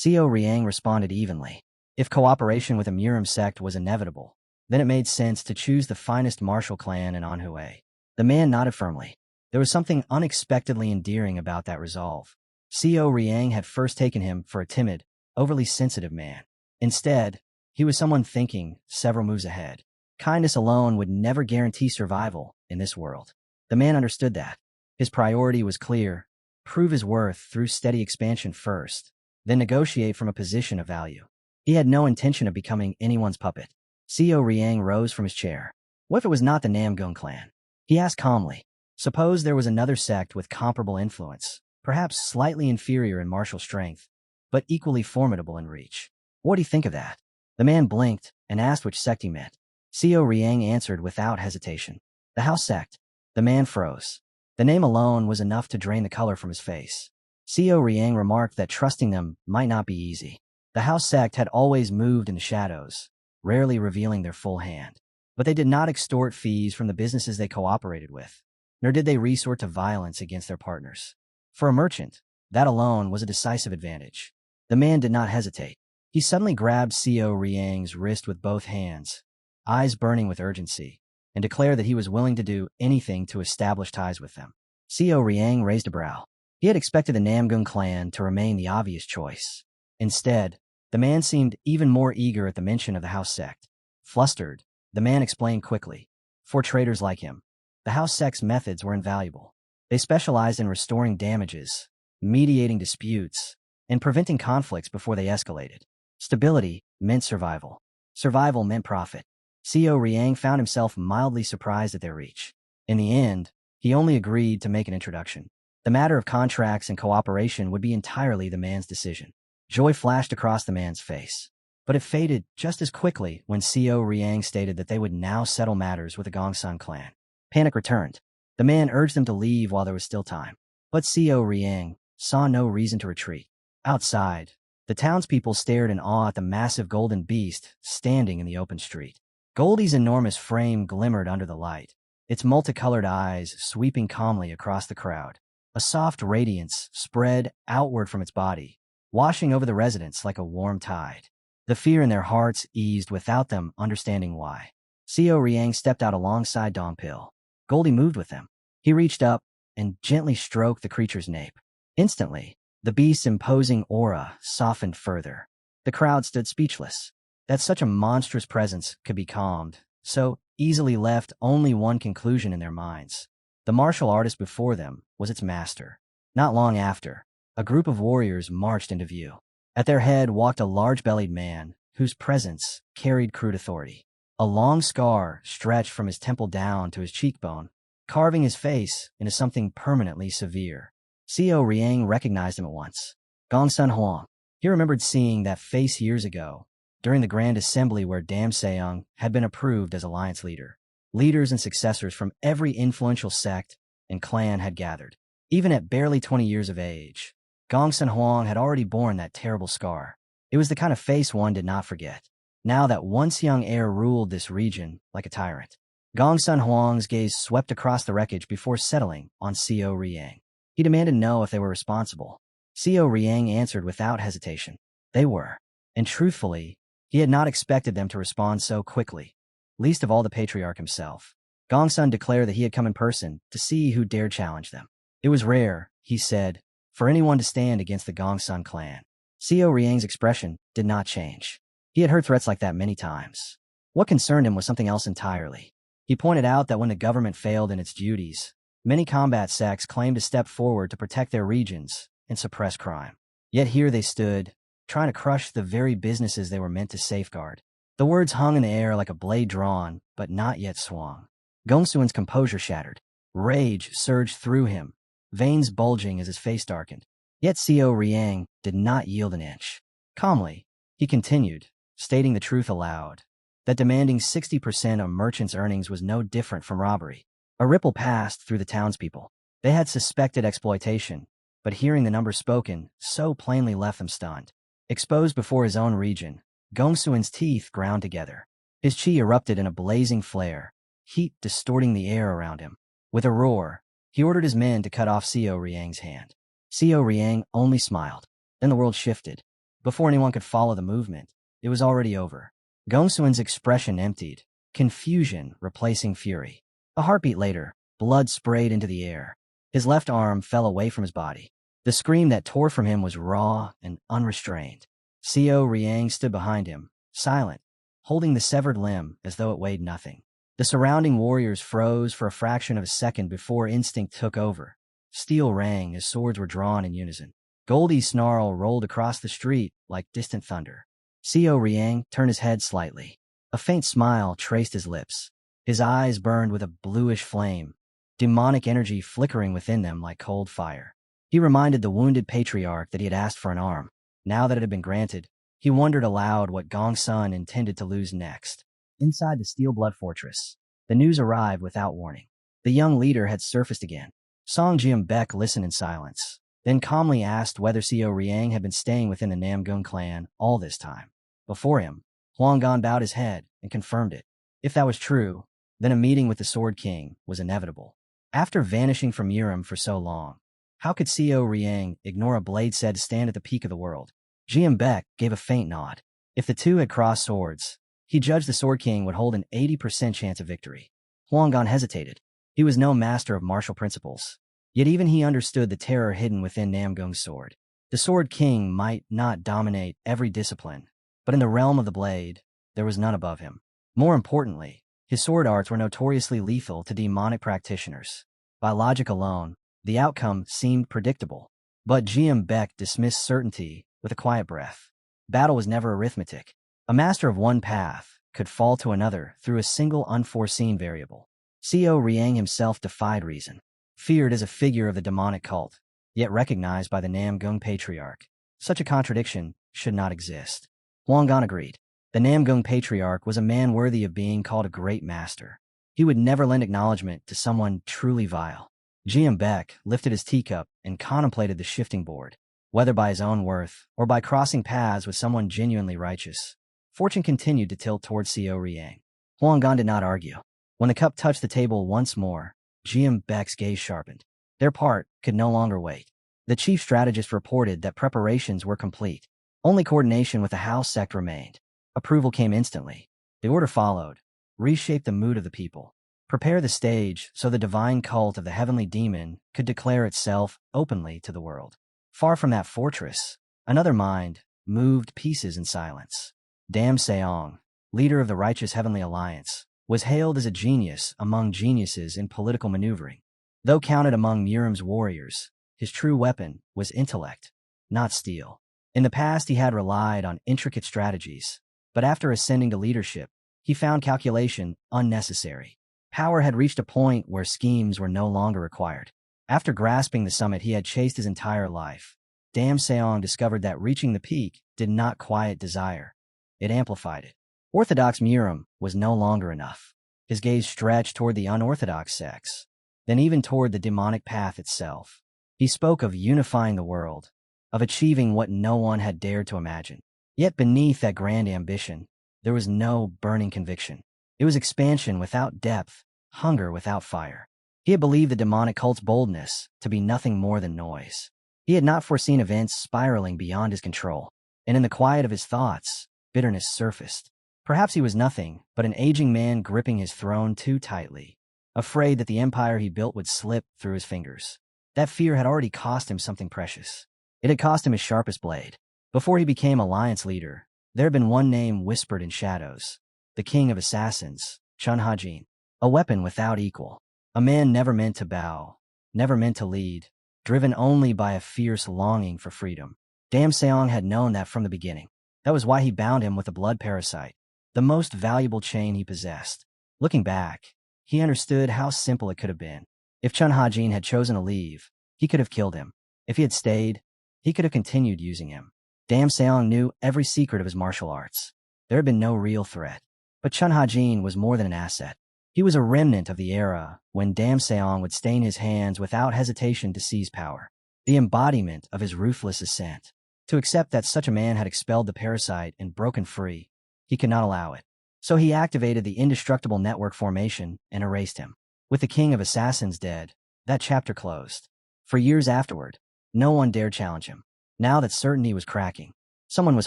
Co Riang responded evenly. If cooperation with a Murim sect was inevitable, then it made sense to choose the finest martial clan in Anhui. The man nodded firmly. There was something unexpectedly endearing about that resolve. Co Riang had first taken him for a timid, overly sensitive man. Instead, he was someone thinking several moves ahead. Kindness alone would never guarantee survival in this world. The man understood that. His priority was clear: prove his worth through steady expansion first, then negotiate from a position of value. He had no intention of becoming anyone's puppet. Co Riang rose from his chair. What if it was not the Namgung clan? He asked calmly. Suppose there was another sect with comparable influence, perhaps slightly inferior in martial strength, but equally formidable in reach. What do you think of that? The man blinked and asked which sect he meant. Co Riang answered without hesitation. The House sect. The man froze. The name alone was enough to drain the color from his face. Co Riang remarked that trusting them might not be easy. The House sect had always moved in the shadows, rarely revealing their full hand. But they did not extort fees from the businesses they cooperated with, nor did they resort to violence against their partners. For a merchant, that alone was a decisive advantage. The man did not hesitate. He suddenly grabbed Co Riang's wrist with both hands, eyes burning with urgency, and declared that he was willing to do anything to establish ties with them. Co Riang raised a brow. He had expected the Namgung clan to remain the obvious choice. Instead, the man seemed even more eager at the mention of the House sect. Flustered, the man explained quickly. For traders like him, the house sect's methods were invaluable. They specialized in restoring damages, mediating disputes, and preventing conflicts before they escalated. Stability meant survival. Survival meant profit. Co Riang found himself mildly surprised at their reach. In the end, he only agreed to make an introduction. The matter of contracts and cooperation would be entirely the man's decision. Joy flashed across the man's face, but it faded just as quickly when Co Riang stated that they would now settle matters with the Gongsun clan. Panic returned. The man urged them to leave while there was still time, but Co Riang saw no reason to retreat. Outside, the townspeople stared in awe at the massive golden beast standing in the open street. Goldie's enormous frame glimmered under the light, its multicolored eyes sweeping calmly across the crowd. A soft radiance spread outward from its body, washing over the residents like a warm tide. The fear in their hearts eased without them understanding why. Co Riang stepped out alongside Dongpil. Goldie moved with them. He reached up and gently stroked the creature's nape. Instantly, the beast's imposing aura softened further. The crowd stood speechless. That such a monstrous presence could be calmed, so easily left only one conclusion in their minds. The martial artist before them was its master. Not long after, a group of warriors marched into view. At their head walked a large-bellied man whose presence carried crude authority. A long scar stretched from his temple down to his cheekbone, carving his face into something permanently severe. Co Riang recognized him at once. Gongsun Huang. He remembered seeing that face years ago, during the Grand Assembly where Dam Seong had been approved as alliance leader. Leaders and successors from every influential sect and clan had gathered. Even at barely 20 years of age, Gongsun Huang had already borne that terrible scar. It was the kind of face one did not forget. Now that once young heir ruled this region like a tyrant. Gongsun Huang's gaze swept across the wreckage before settling on Co Riang. He demanded to know if they were responsible. Co Riang answered without hesitation. They were. And truthfully, he had not expected them to respond so quickly, least of all the patriarch himself. Gongsun declared that he had come in person to see who dared challenge them. It was rare, he said, for anyone to stand against the Gongsun clan. Co Riang's expression did not change. He had heard threats like that many times. What concerned him was something else entirely. He pointed out that when the government failed in its duties, many combat sects claimed to step forward to protect their regions and suppress crime. Yet here they stood, trying to crush the very businesses they were meant to safeguard. The words hung in the air like a blade drawn, but not yet swung. Gongsun's composure shattered. Rage surged through him, veins bulging as his face darkened. Yet Co Riang did not yield an inch. Calmly, he continued, stating the truth aloud, that demanding 60% of merchants' earnings was no different from robbery. A ripple passed through the townspeople. They had suspected exploitation, but hearing the number spoken so plainly left them stunned. Exposed before his own region, Gongsun's teeth ground together. His chi erupted in a blazing flare, heat distorting the air around him. With a roar, he ordered his men to cut off Co Riang's hand. Co Riang only smiled. Then the world shifted. Before anyone could follow the movement, it was already over. Gongsun's expression emptied, confusion replacing fury. A heartbeat later, blood sprayed into the air. His left arm fell away from his body. The scream that tore from him was raw and unrestrained. Co Riang stood behind him, silent, holding the severed limb as though it weighed nothing. The surrounding warriors froze for a fraction of a second before instinct took over. Steel rang as swords were drawn in unison. Goldie's snarl rolled across the street like distant thunder. Co Riang turned his head slightly. A faint smile traced his lips. His eyes burned with a bluish flame, demonic energy flickering within them like cold fire. He reminded the wounded patriarch that he had asked for an arm. Now that it had been granted, he wondered aloud what Gongsun intended to lose next. Inside the Steel Blood Fortress, the news arrived without warning. The young leader had surfaced again. Song Jianbek listened in silence, then calmly asked whether Co Riang had been staying within the Namgung clan all this time. Before him, Huanggan bowed his head and confirmed it. If that was true, then a meeting with the Sword King was inevitable. After vanishing from Yiram for so long, how could Co Riang ignore a blade said to stand at the peak of the world? Jianbek gave a faint nod. If the two had crossed swords, he judged the Sword King would hold an 80% chance of victory. Huanggan hesitated. He was no master of martial principles. Yet even he understood the terror hidden within Namgung's sword. The Sword King might not dominate every discipline, but in the realm of the blade, there was none above him. More importantly, His sword arts were notoriously lethal to demonic practitioners. By logic alone, the outcome seemed predictable. But GM Beck dismissed certainty with a quiet breath. Battle was never arithmetic. A master of one path could fall to another through a single unforeseen variable. Co Riang himself defied reason, feared as a figure of the demonic cult, yet recognized by the Namgung Patriarch. Such a contradiction should not exist. Huang Gan agreed. The Namgung Patriarch was a man worthy of being called a great master. He would never lend acknowledgement to someone truly vile. GM Beck lifted his teacup and contemplated the shifting board. Whether by his own worth or by crossing paths with someone genuinely righteous, fortune continued to tilt towards Co Riang. Huang Gan did not argue. When the cup touched the table once more, GM Beck's gaze sharpened. Their part could no longer wait. The chief strategist reported that preparations were complete. Only coordination with the house sect remained. Approval came instantly. The order followed. Reshape the mood of the people. Prepare the stage so the divine cult of the heavenly demon could declare itself openly to the world. Far from that fortress, another mind moved pieces in silence. Dam Seong, leader of the righteous heavenly alliance, was hailed as a genius among geniuses in political maneuvering. Though counted among Murim's warriors, his true weapon was intellect, not steel. In the past, he had relied on intricate strategies, but after ascending to leadership, he found calculation unnecessary. Power had reached a point where schemes were no longer required. After grasping the summit he had chased his entire life, Dam Seong discovered that reaching the peak did not quiet desire. It amplified it. Orthodox Murim was no longer enough. His gaze stretched toward the unorthodox sects, then even toward the demonic path itself. He spoke of unifying the world, of achieving what no one had dared to imagine. Yet beneath that grand ambition, there was no burning conviction. It was expansion without depth, hunger without fire. He had believed the demonic cult's boldness to be nothing more than noise. He had not foreseen events spiraling beyond his control, and in the quiet of his thoughts, bitterness surfaced. Perhaps he was nothing but an aging man gripping his throne too tightly, afraid that the empire he built would slip through his fingers. That fear had already cost him something precious. It had cost him his sharpest blade. Before he became alliance leader, there had been one name whispered in shadows: the king of assassins, Chun Hajin. A weapon without equal. A man never meant to bow, never meant to lead, driven only by a fierce longing for freedom. Dam Seong had known that from the beginning. That was why he bound him with a blood parasite, the most valuable chain he possessed. Looking back, he understood how simple it could have been. If Chun Hajin had chosen to leave, he could have killed him. If he had stayed, he could have continued using him. Dam Seong knew every secret of his martial arts. There had been no real threat. But Chun Hajin was more than an asset. He was a remnant of the era when Dam Seong would stain his hands without hesitation to seize power. The embodiment of his ruthless ascent. To accept that such a man had expelled the parasite and broken free, he could not allow it. So he activated the indestructible network formation and erased him. With the king of assassins dead, that chapter closed. For years afterward, no one dared challenge him. Now that certainty was cracking, someone was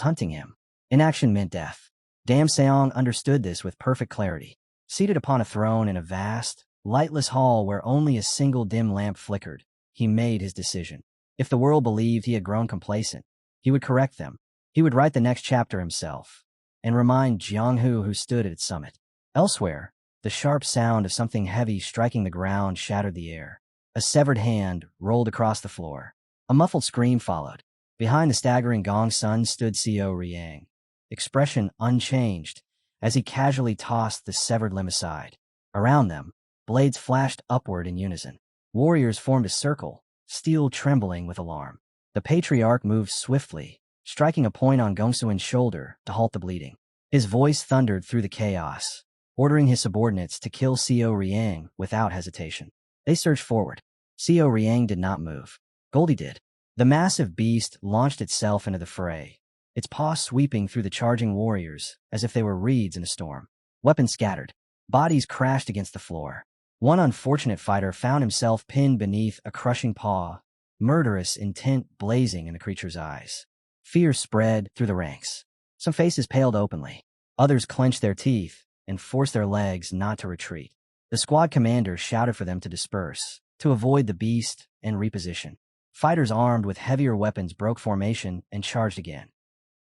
hunting him. Inaction meant death. Dam Seong understood this with perfect clarity. Seated upon a throne in a vast, lightless hall where only a single dim lamp flickered, he made his decision. If the world believed he had grown complacent, he would correct them. He would write the next chapter himself, and remind Jianghu who stood at its summit. Elsewhere, the sharp sound of something heavy striking the ground shattered the air. A severed hand rolled across the floor. A muffled scream followed. Behind the staggering Gong Sun stood Co Riang, expression unchanged, as he casually tossed the severed limb aside. Around them, blades flashed upward in unison. Warriors formed a circle, steel trembling with alarm. The patriarch moved swiftly, striking a point on Gongsuin's shoulder to halt the bleeding. His voice thundered through the chaos, ordering his subordinates to kill Co Riang without hesitation. They surged forward. Co Riang did not move. Goldie did. The massive beast launched itself into the fray, its paws sweeping through the charging warriors as if they were reeds in a storm. Weapons scattered. Bodies crashed against the floor. One unfortunate fighter found himself pinned beneath a crushing paw, murderous intent blazing in the creature's eyes. Fear spread through the ranks. Some faces paled openly. Others clenched their teeth and forced their legs not to retreat. The squad commander shouted for them to disperse, to avoid the beast and reposition. Fighters armed with heavier weapons broke formation and charged again,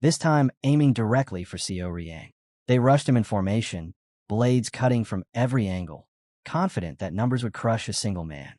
this time aiming directly for Co Riang. They rushed him in formation, blades cutting from every angle, confident that numbers would crush a single man.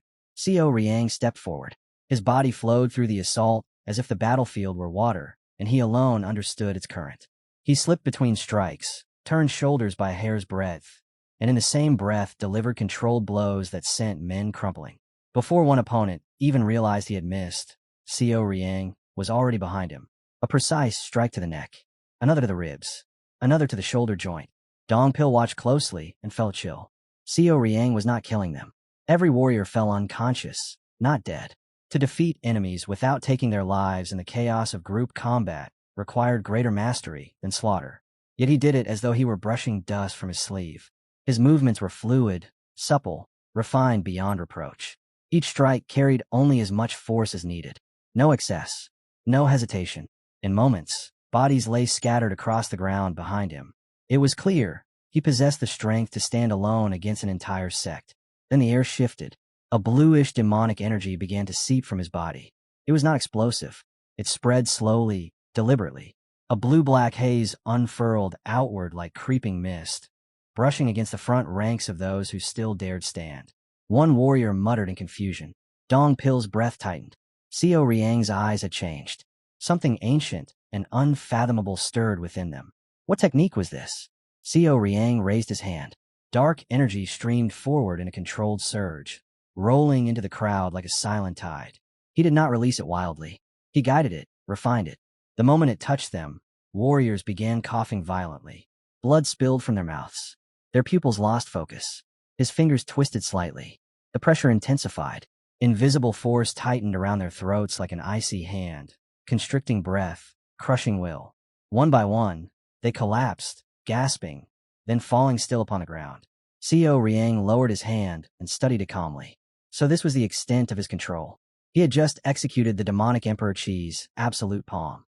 Co Riang stepped forward. His body flowed through the assault as if the battlefield were water, and he alone understood its current. He slipped between strikes, turned shoulders by a hair's breadth, and in the same breath delivered controlled blows that sent men crumpling. Before one opponent even realized he had missed, Co Riang was already behind him. A precise strike to the neck, another to the ribs, another to the shoulder joint. Dong Pil watched closely and felt chill. Co Riang was not killing them. Every warrior fell unconscious, not dead. To defeat enemies without taking their lives in the chaos of group combat required greater mastery than slaughter. Yet he did it as though he were brushing dust from his sleeve. His movements were fluid, supple, refined beyond reproach. Each strike carried only as much force as needed. No excess, no hesitation. In moments, bodies lay scattered across the ground behind him. It was clear he possessed the strength to stand alone against an entire sect. Then the air shifted. A bluish demonic energy began to seep from his body. It was not explosive. It spread slowly, deliberately. A blue-black haze unfurled outward like creeping mist, brushing against the front ranks of those who still dared stand. One warrior muttered in confusion. Dong Pil's breath tightened. Co Riang's eyes had changed. Something ancient and unfathomable stirred within them. What technique was this? Co Riang raised his hand. Dark energy streamed forward in a controlled surge, rolling into the crowd like a silent tide. He did not release it wildly. He guided it, refined it. The moment it touched them, warriors began coughing violently. Blood spilled from their mouths. Their pupils lost focus. His fingers twisted slightly. The pressure intensified. Invisible force tightened around their throats like an icy hand, constricting breath, crushing will. One by one, they collapsed, gasping, then falling still upon the ground. Co Riang lowered his hand and studied it calmly. So this was the extent of his control. He had just executed the demonic Emperor Qi's absolute palm.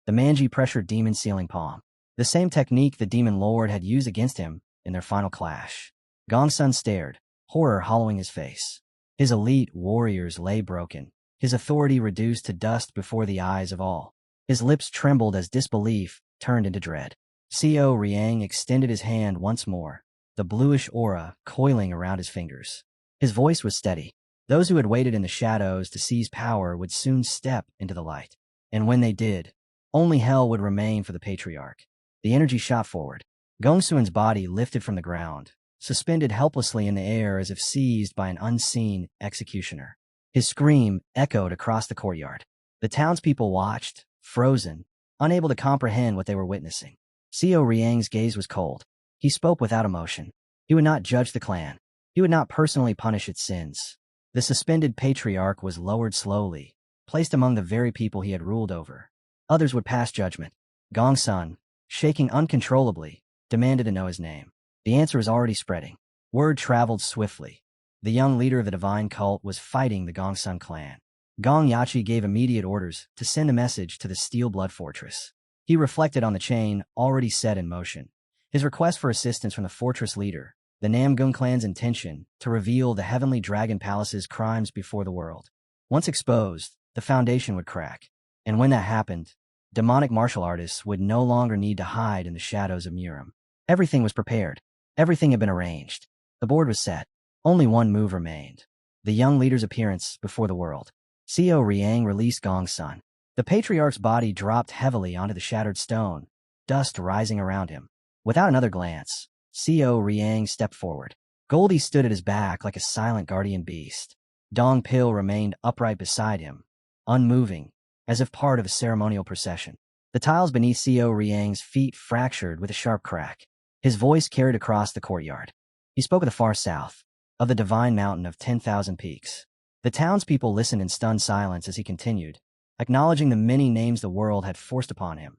The Manji pressured demon sealing palm. The same technique the demon lord had used against him in their final clash. Gongsun stared, horror hollowing his face. His elite warriors lay broken, his authority reduced to dust before the eyes of all. His lips trembled as disbelief turned into dread. Co Riang extended his hand once more, the bluish aura coiling around his fingers. His voice was steady. Those who had waited in the shadows to seize power would soon step into the light. And when they did, only hell would remain for the patriarch. The energy shot forward. Gongsun's body lifted from the ground, suspended helplessly in the air as if seized by an unseen executioner. His scream echoed across the courtyard. The townspeople watched, frozen, unable to comprehend what they were witnessing. Co Riang's gaze was cold. He spoke without emotion. He would not judge the clan. He would not personally punish its sins. The suspended patriarch was lowered slowly, placed among the very people he had ruled over. Others would pass judgment. Gongsun, shaking uncontrollably, demanded to know his name. The answer was already spreading. Word traveled swiftly. The young leader of the divine cult was fighting the Gongsun clan. Gong Yachi gave immediate orders to send a message to the Steel Blood Fortress. He reflected on the chain already set in motion. His request for assistance from the fortress leader, the Namgung clan's intention to reveal the Heavenly Dragon Palace's crimes before the world. Once exposed, the foundation would crack. And when that happened, demonic martial artists would no longer need to hide in the shadows of Murim. Everything was prepared. Everything had been arranged. The board was set. Only one move remained. The young leader's appearance before the world. Co Riang released Gongsun. The patriarch's body dropped heavily onto the shattered stone, dust rising around him. Without another glance, Co Riang stepped forward. Goldie stood at his back like a silent guardian beast. Dong Pil remained upright beside him, unmoving, as if part of a ceremonial procession. The tiles beneath Co Riang's feet fractured with a sharp crack. His voice carried across the courtyard. He spoke of the far south, of the divine mountain of 10,000 peaks. The townspeople listened in stunned silence as he continued, acknowledging the many names the world had forced upon him.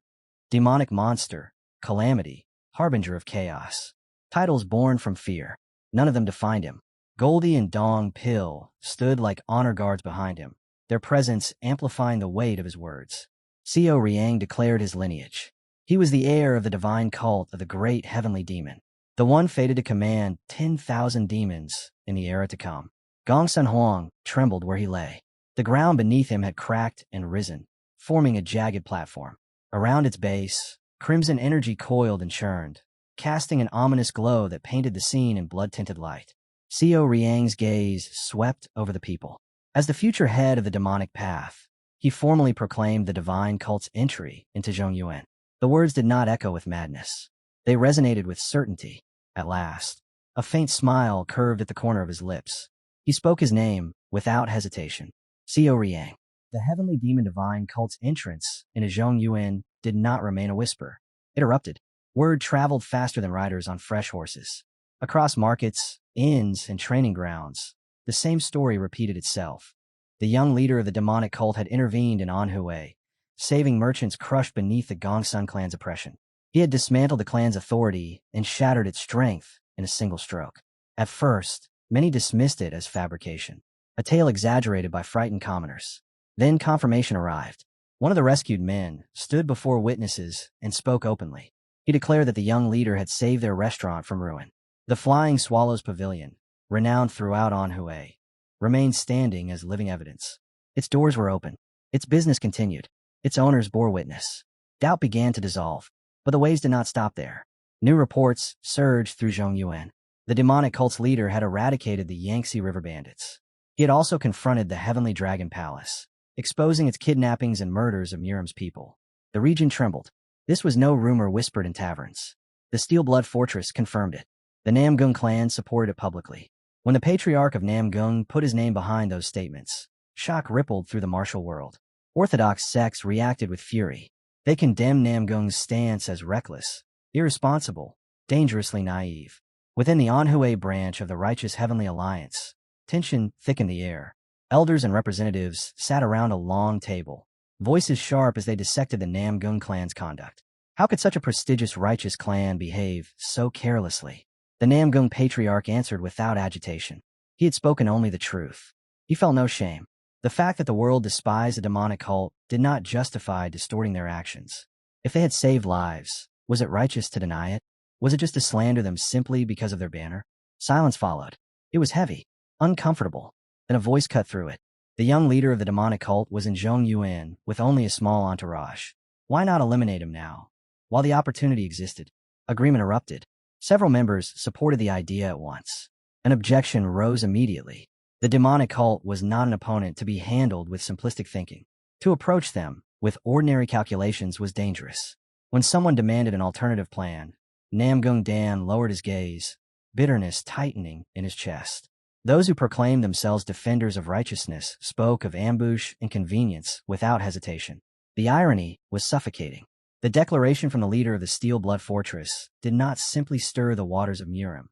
Demonic monster, calamity, harbinger of chaos. Titles born from fear. None of them defined him. Goldie and Dong Pil stood like honor guards behind him, their presence amplifying the weight of his words. Co Riang declared his lineage. He was the heir of the divine cult of the great heavenly demon, the one fated to command 10,000 demons in the era to come. Gongsun Huang trembled where he lay. The ground beneath him had cracked and risen, forming a jagged platform. Around its base, crimson energy coiled and churned, casting an ominous glow that painted the scene in blood-tinted light. Xiao Riang's gaze swept over the people. As the future head of the demonic path, he formally proclaimed the divine cult's entry into Zhongyuan. The words did not echo with madness. They resonated with certainty. At last, a faint smile curved at the corner of his lips. He spoke his name without hesitation. Xiao Riang. The heavenly demon divine cult's entrance into Zhongyuan did not remain a whisper. It erupted. Word traveled faster than riders on fresh horses. Across markets, inns, and training grounds, the same story repeated itself. The young leader of the demonic cult had intervened in Anhui, saving merchants crushed beneath the Gongsun clan's oppression. He had dismantled the clan's authority and shattered its strength in a single stroke. At first, many dismissed it as fabrication, a tale exaggerated by frightened commoners. Then confirmation arrived. One of the rescued men stood before witnesses and spoke openly. He declared that the young leader had saved their restaurant from ruin. The Flying Swallows Pavilion, renowned throughout Anhui, remained standing as living evidence. Its doors were open. Its business continued. Its owners bore witness. Doubt began to dissolve, but the waves did not stop there. New reports surged through Zhongyuan. The demonic cult's leader had eradicated the Yangtze River bandits. He had also confronted the Heavenly Dragon Palace, exposing its kidnappings and murders of Miram's people. The region trembled. This was no rumor whispered in taverns. The Steel Blood Fortress confirmed it. The Namgung clan supported it publicly. When the Patriarch of Namgung put his name behind those statements, shock rippled through the martial world. Orthodox sects reacted with fury. They condemned Namgung's stance as reckless, irresponsible, dangerously naive. Within the Anhui branch of the Righteous Heavenly Alliance, tension thickened the air. Elders and representatives sat around a long table, voices sharp as they dissected the Namgung clan's conduct. How could such a prestigious righteous clan behave so carelessly? The Namgung Patriarch answered without agitation. He had spoken only the truth. He felt no shame. The fact that the world despised the demonic cult did not justify distorting their actions. If they had saved lives, was it righteous to deny it? Was it just to slander them simply because of their banner? Silence followed. It was heavy, uncomfortable. Then a voice cut through it. The young leader of the demonic cult was in Zhongyuan with only a small entourage. Why not eliminate him now? While the opportunity existed, agreement erupted. Several members supported the idea at once. An objection rose immediately. The demonic cult was not an opponent to be handled with simplistic thinking. To approach them with ordinary calculations was dangerous. When someone demanded an alternative plan, Namgung Dan lowered his gaze, bitterness tightening in his chest. Those who proclaimed themselves defenders of righteousness spoke of ambush and convenience without hesitation. The irony was suffocating. The declaration from the leader of the Steel Blood Fortress did not simply stir the waters of Miram.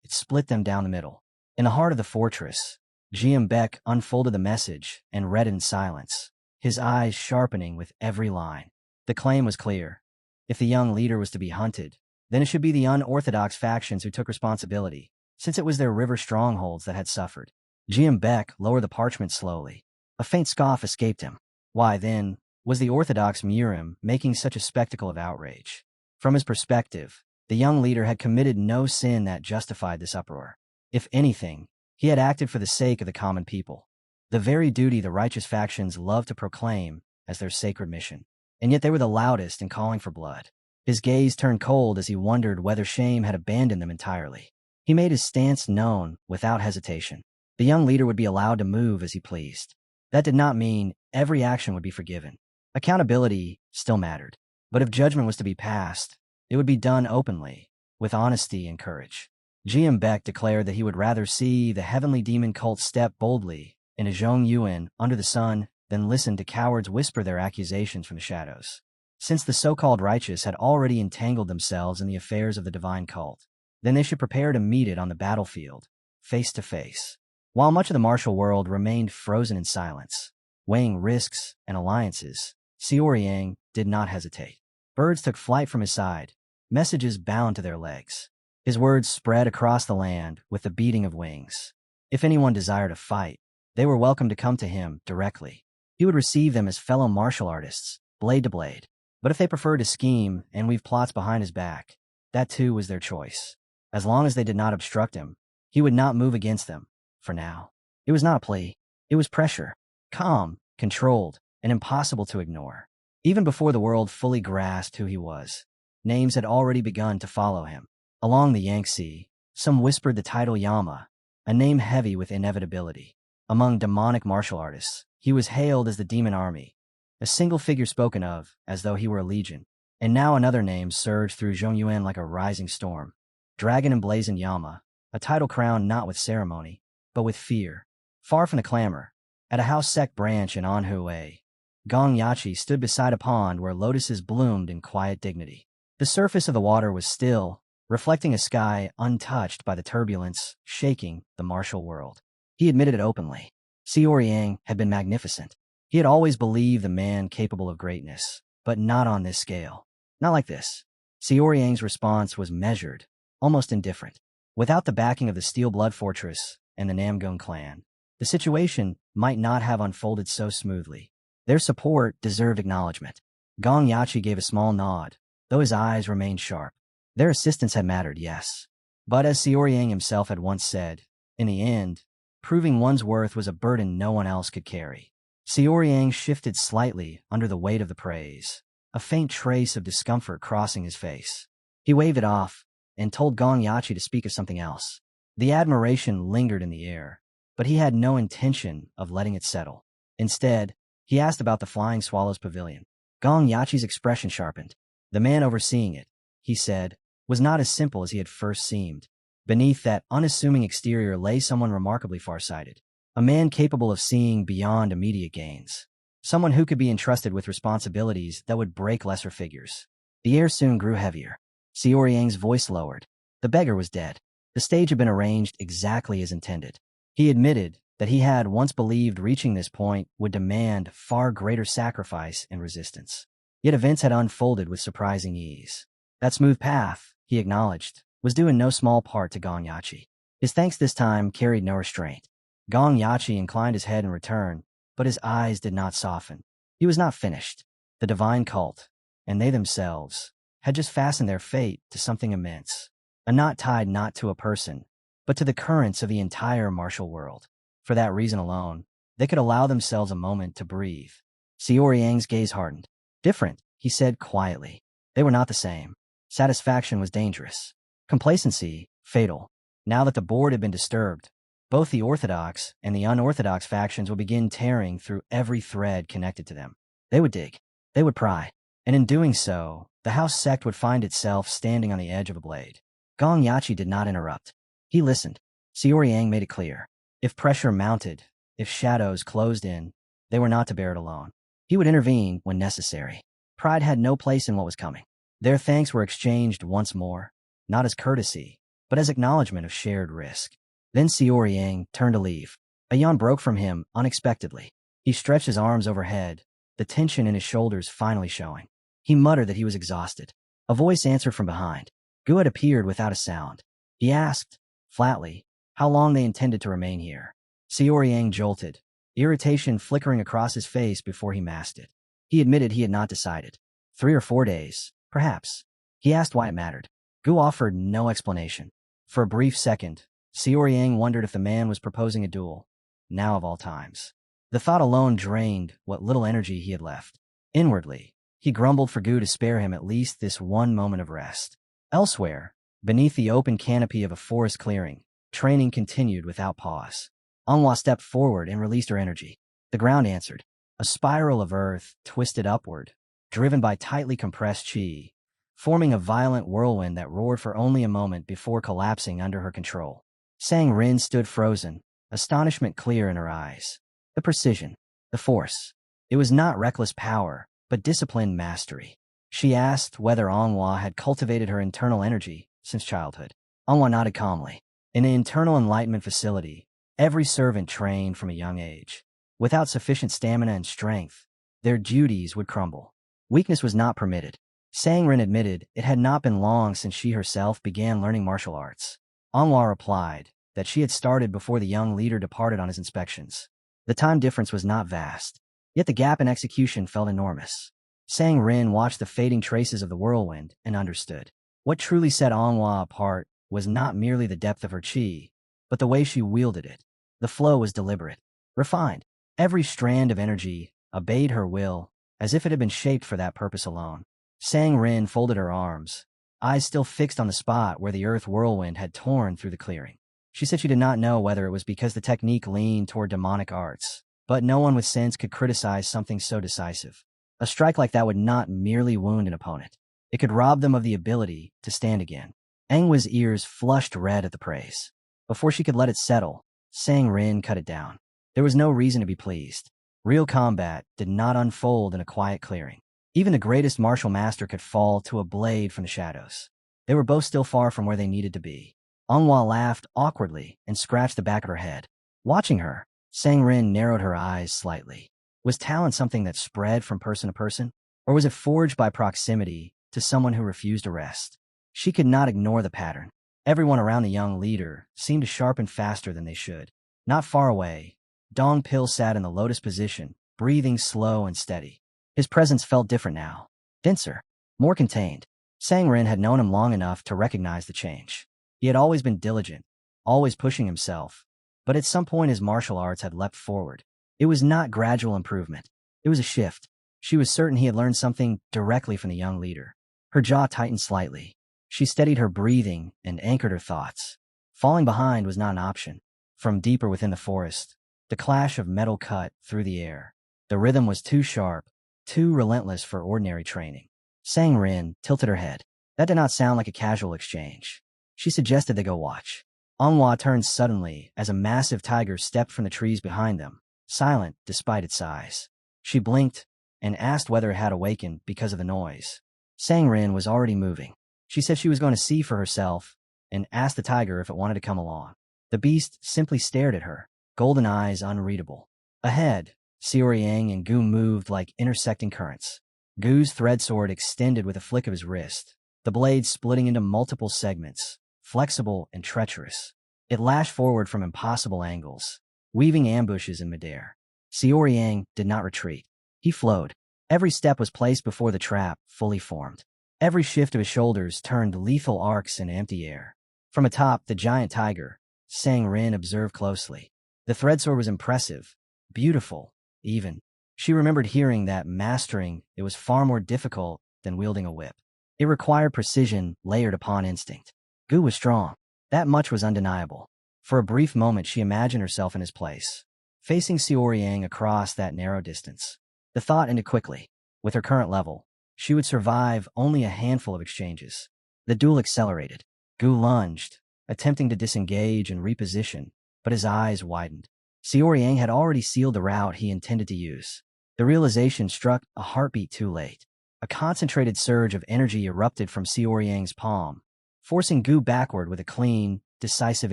It split them down the middle. In the heart of the fortress, Jiam Beck unfolded the message and read it in silence, his eyes sharpening with every line. The claim was clear. If the young leader was to be hunted, then it should be the unorthodox factions who took responsibility, since it was their river strongholds that had suffered. Jiam Beck lowered the parchment slowly. A faint scoff escaped him. Why, then, was the orthodox Miram making such a spectacle of outrage? From his perspective, the young leader had committed no sin that justified this uproar. If anything, he had acted for the sake of the common people, the very duty the righteous factions loved to proclaim as their sacred mission. And yet they were the loudest in calling for blood. His gaze turned cold as he wondered whether shame had abandoned them entirely. He made his stance known without hesitation. The young leader would be allowed to move as he pleased. That did not mean every action would be forgiven. Accountability still mattered. But if judgment was to be passed, it would be done openly, with honesty and courage. Jiam Beck declared that he would rather see the heavenly demon cult step boldly into Zhongyuan under the sun than listen to cowards whisper their accusations from the shadows. Since the so-called righteous had already entangled themselves in the affairs of the divine cult, then they should prepare to meet it on the battlefield, face to face. While much of the martial world remained frozen in silence, weighing risks and alliances, Xiaoriang did not hesitate. Birds took flight from his side, messages bound to their legs. His words spread across the land with the beating of wings. If anyone desired a fight, they were welcome to come to him directly. He would receive them as fellow martial artists, blade to blade. But if they preferred to scheme and weave plots behind his back, that too was their choice. As long as they did not obstruct him, he would not move against them, for now. It was not a plea. It was pressure. Calm, controlled, and impossible to ignore. Even before the world fully grasped who he was, names had already begun to follow him. Along the Yangtze, some whispered the title Yama, a name heavy with inevitability. Among demonic martial artists, he was hailed as the Demon Army, a single figure spoken of as though he were a legion. And now another name surged through Zhongyuan like a rising storm. Dragon Emblazoned Yama, a title crowned not with ceremony, but with fear. Far from the clamor, at a house sect branch in Anhui, Gong Yachi stood beside a pond where lotuses bloomed in quiet dignity. The surface of the water was still, reflecting a sky untouched by the turbulence shaking the martial world. He admitted it openly. Xiaoyang had been magnificent. He had always believed the man capable of greatness, but not on this scale. Not like this. Xiaoyang's response was measured, almost indifferent. Without the backing of the Steel Blood Fortress and the Namgung clan, the situation might not have unfolded so smoothly. Their support deserved acknowledgement. Gong Yachi gave a small nod, though his eyes remained sharp. Their assistance had mattered, yes. But as Xiaoyang himself had once said, in the end, proving one's worth was a burden no one else could carry. Xiaoyang shifted slightly under the weight of the praise, a faint trace of discomfort crossing his face. He waved it off and told Gong Yachi to speak of something else. The admiration lingered in the air, but he had no intention of letting it settle. Instead, he asked about the Flying Swallows Pavilion. Gong Yachi's expression sharpened. The man overseeing it, he said, was not as simple as he had first seemed. Beneath that unassuming exterior lay someone remarkably farsighted. A man capable of seeing beyond immediate gains. Someone who could be entrusted with responsibilities that would break lesser figures. The air soon grew heavier. Xiaoyang's voice lowered. The beggar was dead. The stage had been arranged exactly as intended. He admitted that he had once believed reaching this point would demand far greater sacrifice and resistance. Yet events had unfolded with surprising ease. That smooth path, he acknowledged, was due in no small part to Gong Yachi. His thanks this time carried no restraint. Gong Yachi inclined his head in return, but his eyes did not soften. He was not finished. The divine cult, and they themselves, had just fastened their fate to something immense. A knot tied not to a person, but to the currents of the entire martial world. For that reason alone, they could allow themselves a moment to breathe. Xiaoyang's gaze hardened. Different, he said quietly. They were not the same. Satisfaction was dangerous. Complacency, fatal. Now that the board had been disturbed, both the orthodox and the unorthodox factions would begin tearing through every thread connected to them. They would dig. They would pry. And in doing so, the house sect would find itself standing on the edge of a blade. Gong Yachi did not interrupt. He listened. Xiaoyang made it clear. If pressure mounted, if shadows closed in, they were not to bear it alone. He would intervene when necessary. Pride had no place in what was coming. Their thanks were exchanged once more, not as courtesy, but as acknowledgement of shared risk. Then Xiaoyang turned to leave. A yawn broke from him unexpectedly. He stretched his arms overhead, the tension in his shoulders finally showing. He muttered that he was exhausted. A voice answered from behind. Gu had appeared without a sound. He asked, flatly, how long they intended to remain here. Xiaoyang jolted, irritation flickering across his face before he masked it. He admitted he had not decided. 3 or 4 days, perhaps. He asked why it mattered. Gu offered no explanation. For a brief second, Xiaoyang wondered if the man was proposing a duel. Now of all times. The thought alone drained what little energy he had left. Inwardly, he grumbled for Gu to spare him at least this one moment of rest. Elsewhere, beneath the open canopy of a forest clearing, training continued without pause. Manhwa stepped forward and released her energy. The ground answered. A spiral of earth twisted upward, driven by tightly compressed chi, forming a violent whirlwind that roared for only a moment before collapsing under her control. Sang Rin stood frozen, astonishment clear in her eyes. The precision, the force. It was not reckless power, but disciplined mastery. She asked whether Manhwa had cultivated her internal energy since childhood. Manhwa nodded calmly. In an internal enlightenment facility, every servant trained from a young age. Without sufficient stamina and strength, their duties would crumble. Weakness was not permitted. Sangrin admitted it had not been long since she herself began learning martial arts. Manhwa replied that she had started before the young leader departed on his inspections. The time difference was not vast, yet the gap in execution felt enormous. Sangrin watched the fading traces of the whirlwind and understood. What truly set Manhwa apart was not merely the depth of her chi, but the way she wielded it. The flow was deliberate, refined. Every strand of energy obeyed her will, as if it had been shaped for that purpose alone. Sang Rin folded her arms, eyes still fixed on the spot where the earth whirlwind had torn through the clearing. She said she did not know whether it was because the technique leaned toward demonic arts, but no one with sense could criticize something so decisive. A strike like that would not merely wound an opponent. It could rob them of the ability to stand again. Angwa's ears flushed red at the praise. Before she could let it settle, Sang Rin cut it down. There was no reason to be pleased. Real combat did not unfold in a quiet clearing. Even the greatest martial master could fall to a blade from the shadows. They were both still far from where they needed to be. Anghua laughed awkwardly and scratched the back of her head. Watching her, Sang Rin narrowed her eyes slightly. Was talent something that spread from person to person? Or was it forged by proximity to someone who refused to rest? She could not ignore the pattern. Everyone around the young leader seemed to sharpen faster than they should. Not far away, Dong Pil sat in the lotus position, breathing slow and steady. His presence felt different now. Denser, more contained. Sang Rin had known him long enough to recognize the change. He had always been diligent, always pushing himself, but at some point his martial arts had leapt forward. It was not gradual improvement. It was a shift. She was certain he had learned something directly from the young leader. Her jaw tightened slightly. She steadied her breathing and anchored her thoughts. Falling behind was not an option. From deeper within the forest, the clash of metal cut through the air. The rhythm was too sharp, too relentless for ordinary training. Sang Rin tilted her head. That did not sound like a casual exchange. She suggested they go watch. Anghua turned suddenly as a massive tiger stepped from the trees behind them, silent despite its size. She blinked and asked whether it had awakened because of the noise. Sang Rin was already moving. She said she was going to see for herself and asked the tiger if it wanted to come along. The beast simply stared at her, golden eyes unreadable. Ahead, Xiaoyang and Gu moved like intersecting currents. Gu's thread sword extended with a flick of his wrist, the blade splitting into multiple segments, flexible and treacherous. It lashed forward from impossible angles, weaving ambushes in midair. Xiaoyang did not retreat. He flowed. Every step was placed before the trap, fully formed. Every shift of his shoulders turned lethal arcs in empty air. From atop the giant tiger, Sang Rin observed closely. The thread sword was impressive, beautiful, even. She remembered hearing that mastering it was far more difficult than wielding a whip. It required precision layered upon instinct. Gu was strong. That much was undeniable. For a brief moment she imagined herself in his place, facing Xiaoyang across that narrow distance. The thought ended quickly. With her current level, she would survive only a handful of exchanges. The duel accelerated. Gu lunged, attempting to disengage and reposition, but his eyes widened. Xiaoyang had already sealed the route he intended to use. The realization struck a heartbeat too late. A concentrated surge of energy erupted from Xiaoyang's palm, forcing Gu backward with a clean, decisive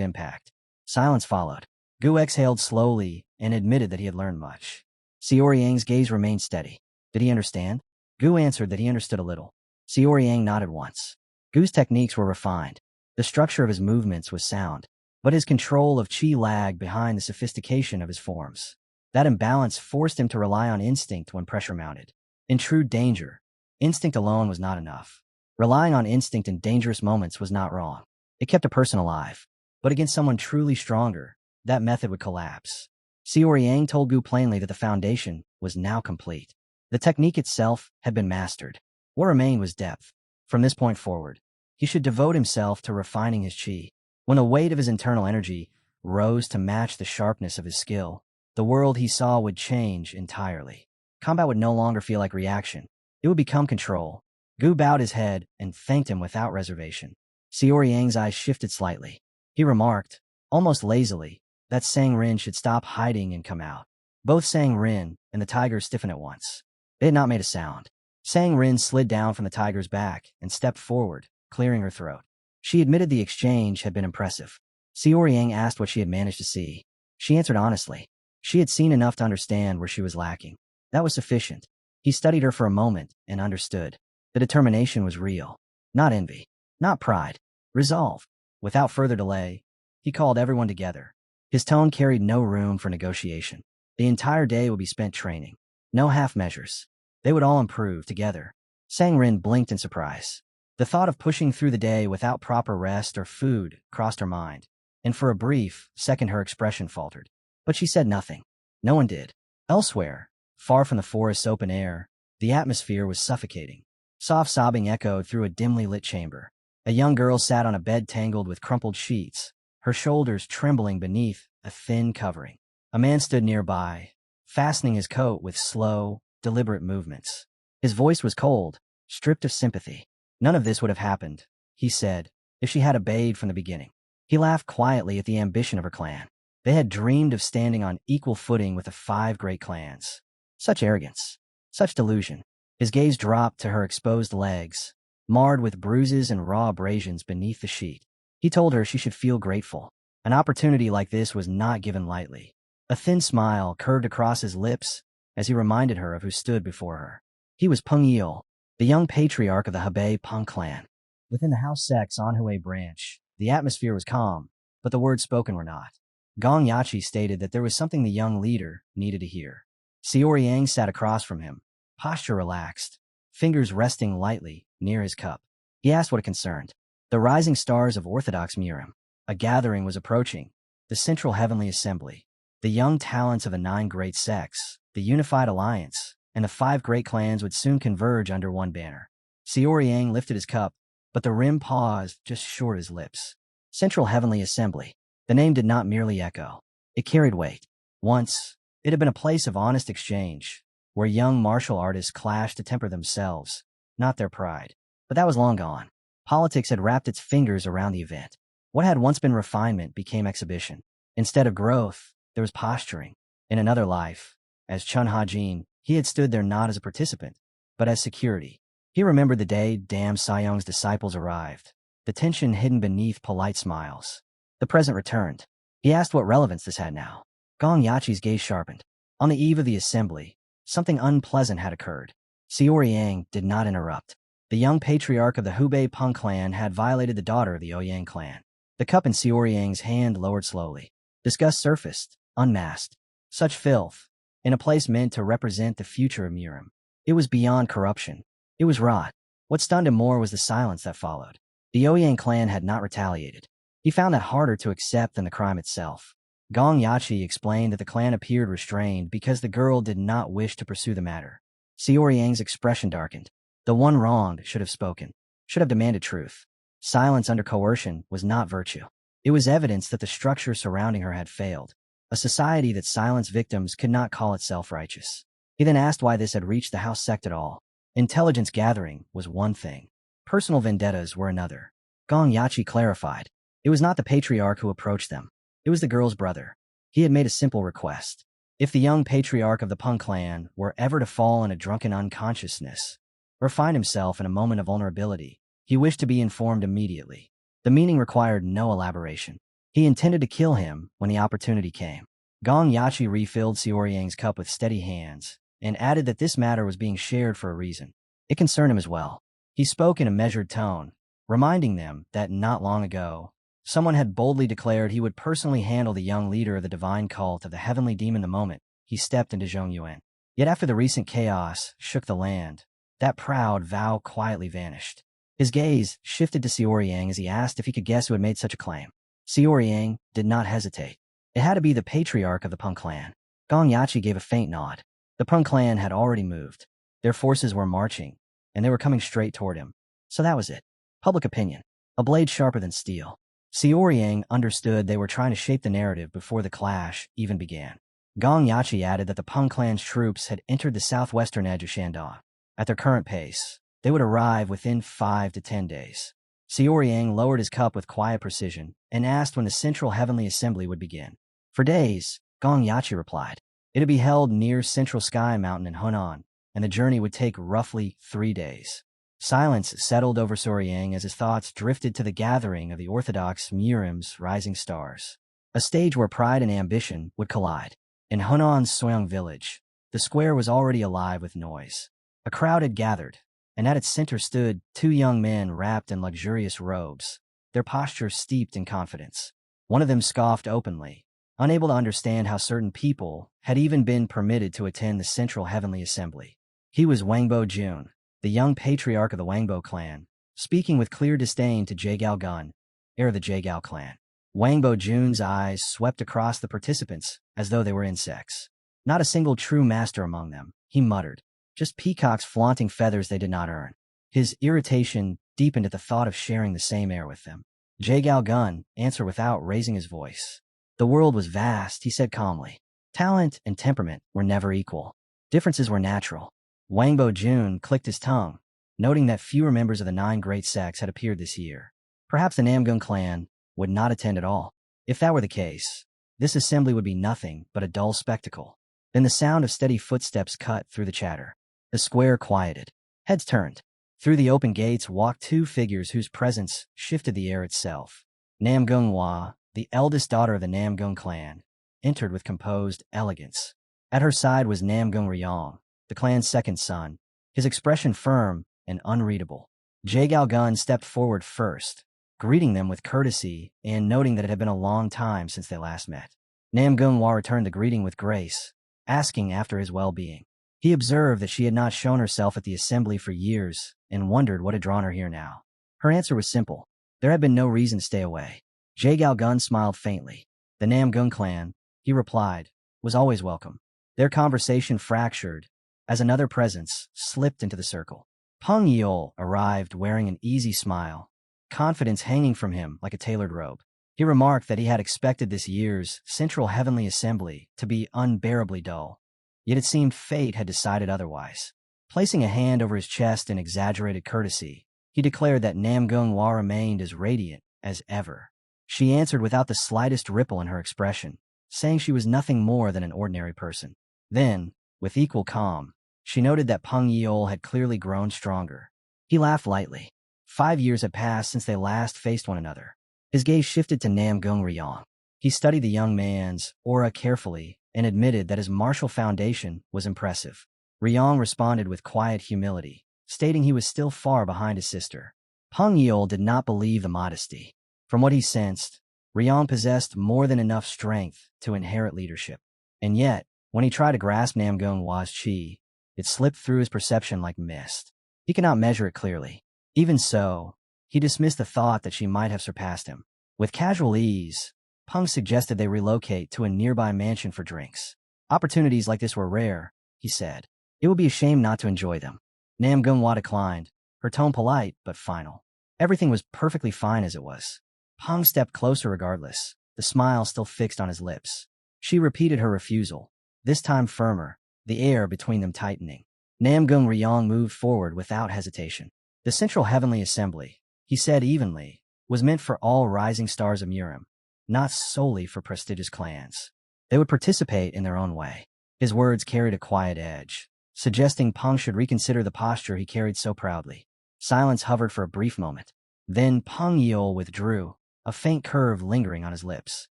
impact. Silence followed. Gu exhaled slowly and admitted that he had learned much. Xiaoyang's gaze remained steady. Did he understand? Gu answered that he understood a little. Xiaoyang nodded once. Gu's techniques were refined. The structure of his movements was sound, but his control of qi lagged behind the sophistication of his forms. That imbalance forced him to rely on instinct when pressure mounted. In true danger, instinct alone was not enough. Relying on instinct in dangerous moments was not wrong. It kept a person alive. But against someone truly stronger, that method would collapse. Xiaoyang told Gu plainly that the foundation was now complete. The technique itself had been mastered. What remained was depth. From this point forward, he should devote himself to refining his qi. When the weight of his internal energy rose to match the sharpness of his skill, the world he saw would change entirely. Combat would no longer feel like reaction. It would become control. Gu bowed his head and thanked him without reservation. Xiaoyang's eyes shifted slightly. He remarked, almost lazily, that Sang Rin should stop hiding and come out. Both Sang Rin and the tiger stiffened at once. They had not made a sound. Sang Rin slid down from the tiger's back and stepped forward, clearing her throat. She admitted the exchange had been impressive. Xiaoyang asked what she had managed to see. She answered honestly. She had seen enough to understand where she was lacking. That was sufficient. He studied her for a moment and understood. The determination was real. Not envy. Not pride. Resolve. Without further delay, he called everyone together. His tone carried no room for negotiation. The entire day would be spent training. No half measures. They would all improve together. Sang Rin blinked in surprise. The thought of pushing through the day without proper rest or food crossed her mind, and for a brief second her expression faltered. But she said nothing. No one did. Elsewhere, far from the forest's open air, the atmosphere was suffocating. Soft sobbing echoed through a dimly lit chamber. A young girl sat on a bed tangled with crumpled sheets, her shoulders trembling beneath a thin covering. A man stood nearby, fastening his coat with slow, deliberate movements. His voice was cold, stripped of sympathy. None of this would have happened, he said, if she had obeyed from the beginning. He laughed quietly at the ambition of her clan. They had dreamed of standing on equal footing with the 5 great clans. Such arrogance, such delusion. His gaze dropped to her exposed legs, marred with bruises and raw abrasions beneath the sheet. He told her she should feel grateful. An opportunity like this was not given lightly. A thin smile curved across his lips as he reminded her of who stood before her. He was Peng Yil, the young patriarch of the Hebei Peng clan. Within the House Sec's Anhui branch, the atmosphere was calm, but the words spoken were not. Gong Yachi stated that there was something the young leader needed to hear. Xiao Yang sat across from him, posture relaxed, fingers resting lightly near his cup. He asked what it concerned. The rising stars of Orthodox Murim. A gathering was approaching. The Central Heavenly Assembly. The young talents of the 9 great sects, the unified alliance, and the 5 great clans would soon converge under one banner. Xiao Yang lifted his cup, but the rim paused just short of his lips. Central Heavenly Assembly. The name did not merely echo. It carried weight. Once, it had been a place of honest exchange, where young martial artists clashed to temper themselves, not their pride. But that was long gone. Politics had wrapped its fingers around the event. What had once been refinement became exhibition. Instead of growth, there was posturing. In another life, as Chun Ha-jin, he had stood there not as a participant, but as security. He remembered the day Dam Sayong's disciples arrived, the tension hidden beneath polite smiles. The present returned. He asked what relevance this had now. Gong Yachi's gaze sharpened. On the eve of the assembly, something unpleasant had occurred. Xiao Yang did not interrupt. The young patriarch of the Hubei Peng clan had violated the daughter of the Ouyang clan. The cup in Xiao Yang's hand lowered slowly. Disgust surfaced, unmasked. Such filth, in a place meant to represent the future of Murim. It was beyond corruption. It was rot. What stunned him more was the silence that followed. The Ouyang clan had not retaliated. He found that harder to accept than the crime itself. Gong Yachi explained that the clan appeared restrained because the girl did not wish to pursue the matter. Xiao Yang's expression darkened. The one wronged should have spoken, should have demanded truth. Silence under coercion was not virtue. It was evidence that the structure surrounding her had failed. A society that silenced victims could not call itself righteous. He then asked why this had reached the house sect at all. Intelligence gathering was one thing. Personal vendettas were another. Gong Yachi clarified. It was not the patriarch who approached them. It was the girl's brother. He had made a simple request. If the young patriarch of the Peng clan were ever to fall in a drunken unconsciousness, or find himself in a moment of vulnerability, he wished to be informed immediately. The meaning required no elaboration. He intended to kill him when the opportunity came. Gong Yachi refilled Xiao Yang's cup with steady hands, and added that this matter was being shared for a reason. It concerned him as well. He spoke in a measured tone, reminding them that not long ago, someone had boldly declared he would personally handle the young leader of the divine cult of the heavenly demon the moment he stepped into Zhongyuan. Yet after the recent chaos shook the land, that proud vow quietly vanished. His gaze shifted to Xiao Yang as he asked if he could guess who had made such a claim. Xiao Yang did not hesitate. It had to be the patriarch of the Peng clan. Gong Yachi gave a faint nod. The Peng clan had already moved. Their forces were marching, and they were coming straight toward him. So that was it. Public opinion. A blade sharper than steel. Xiao Yang understood they were trying to shape the narrative before the clash even began. Gong Yachi added that the Peng clan's troops had entered the southwestern edge of Shandong. At their current pace, they would arrive within 5 to 10 days. Xiao Yang lowered his cup with quiet precision and asked when the Central Heavenly Assembly would begin. For days, Gong Yachi replied. It would be held near Central Sky Mountain in Hunan, and the journey would take roughly 3 days. Silence settled over Xiao Yang as his thoughts drifted to the gathering of the Orthodox Murim's rising stars. A stage where pride and ambition would collide. In Hunan's Soyang village, the square was already alive with noise. A crowd had gathered, and at its center stood 2 young men wrapped in luxurious robes, their posture steeped in confidence. One of them scoffed openly, unable to understand how certain people had even been permitted to attend the Central Heavenly Assembly. He was Wangbo Jun, the young patriarch of the Wangbo clan, speaking with clear disdain to Jagao Gun, heir of the Jagao clan. Wangbo Jun's eyes swept across the participants as though they were insects. Not a single true master among them, he muttered. Just peacocks flaunting feathers they did not earn. His irritation deepened at the thought of sharing the same air with them. Jae Gun answered without raising his voice. The world was vast, he said calmly. Talent and temperament were never equal. Differences were natural. Wangbo Jun clicked his tongue, noting that fewer members of the 9 great sects had appeared this year. Perhaps the Namgung clan would not attend at all. If that were the case, this assembly would be nothing but a dull spectacle. Then the sound of steady footsteps cut through the chatter. The square quieted. Heads turned. Through the open gates walked 2 figures whose presence shifted the air itself. Namgung Hwa, the eldest daughter of the Namgung clan, entered with composed elegance. At her side was Namgung Ryong, the clan's second son, his expression firm and unreadable. Jae Gun stepped forward first, greeting them with courtesy and noting that it had been a long time since they last met. Namgung Hwa returned the greeting with grace, asking after his well-being. He observed that she had not shown herself at the assembly for years and wondered what had drawn her here now. Her answer was simple. There had been no reason to stay away. Jae Gun smiled faintly. The Namgung clan, he replied, was always welcome. Their conversation fractured as another presence slipped into the circle. Peng Yeol arrived wearing an easy smile, confidence hanging from him like a tailored robe. He remarked that he had expected this year's Central Heavenly Assembly to be unbearably dull. Yet it seemed fate had decided otherwise. Placing a hand over his chest in exaggerated courtesy, he declared that Namgung Hwa remained as radiant as ever. She answered without the slightest ripple in her expression, saying she was nothing more than an ordinary person. Then, with equal calm, she noted that Peng Yeol had clearly grown stronger. He laughed lightly. 5 years had passed since they last faced one another. His gaze shifted to Namgung Ryong. He studied the young man's aura carefully and admitted that his martial foundation was impressive. Ryong responded with quiet humility, stating he was still far behind his sister. Peng Yeol did not believe the modesty. From what he sensed, Ryong possessed more than enough strength to inherit leadership. And yet, when he tried to grasp Namgung Hwa's chi, it slipped through his perception like mist. He could not measure it clearly. Even so, he dismissed the thought that she might have surpassed him. With casual ease, Peng suggested they relocate to a nearby mansion for drinks. Opportunities like this were rare, he said. It would be a shame not to enjoy them. Namgung Hwa declined, her tone polite but final. Everything was perfectly fine as it was. Peng stepped closer regardless, the smile still fixed on his lips. She repeated her refusal, this time firmer, the air between them tightening. Namgung Ryong moved forward without hesitation. The Central Heavenly Assembly, he said evenly, was meant for all rising stars of Murim, not solely for prestigious clans. They would participate in their own way. His words carried a quiet edge, suggesting Peng should reconsider the posture he carried so proudly. Silence hovered for a brief moment. Then Peng Yeol withdrew, a faint curve lingering on his lips.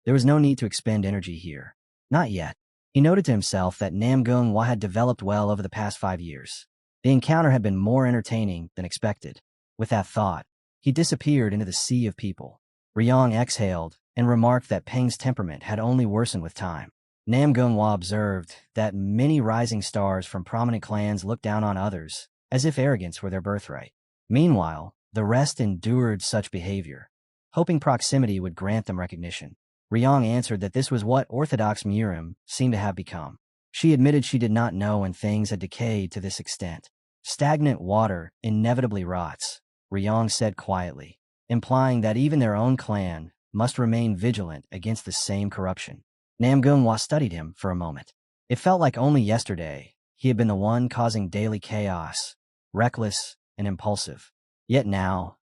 There was no need to expend energy here. Not yet. He noted to himself that Namgung Hwa had developed well over the past 5 years. The encounter had been more entertaining than expected. With that thought, he disappeared into the sea of people. Ryong exhaled and remarked that Peng's temperament had only worsened with time. Namgung Hwa observed that many rising stars from prominent clans looked down on others, as if arrogance were their birthright. Meanwhile, the rest endured such behavior, hoping proximity would grant them recognition. Ryong answered that this was what Orthodox Murim seemed to have become. She admitted she did not know when things had decayed to this extent. Stagnant water inevitably rots, Ryong said quietly, implying that even their own clan must remain vigilant against the same corruption. Namgung Hwa studied him for a moment. It felt like only yesterday he had been the one causing daily chaos, reckless and impulsive. Yet now,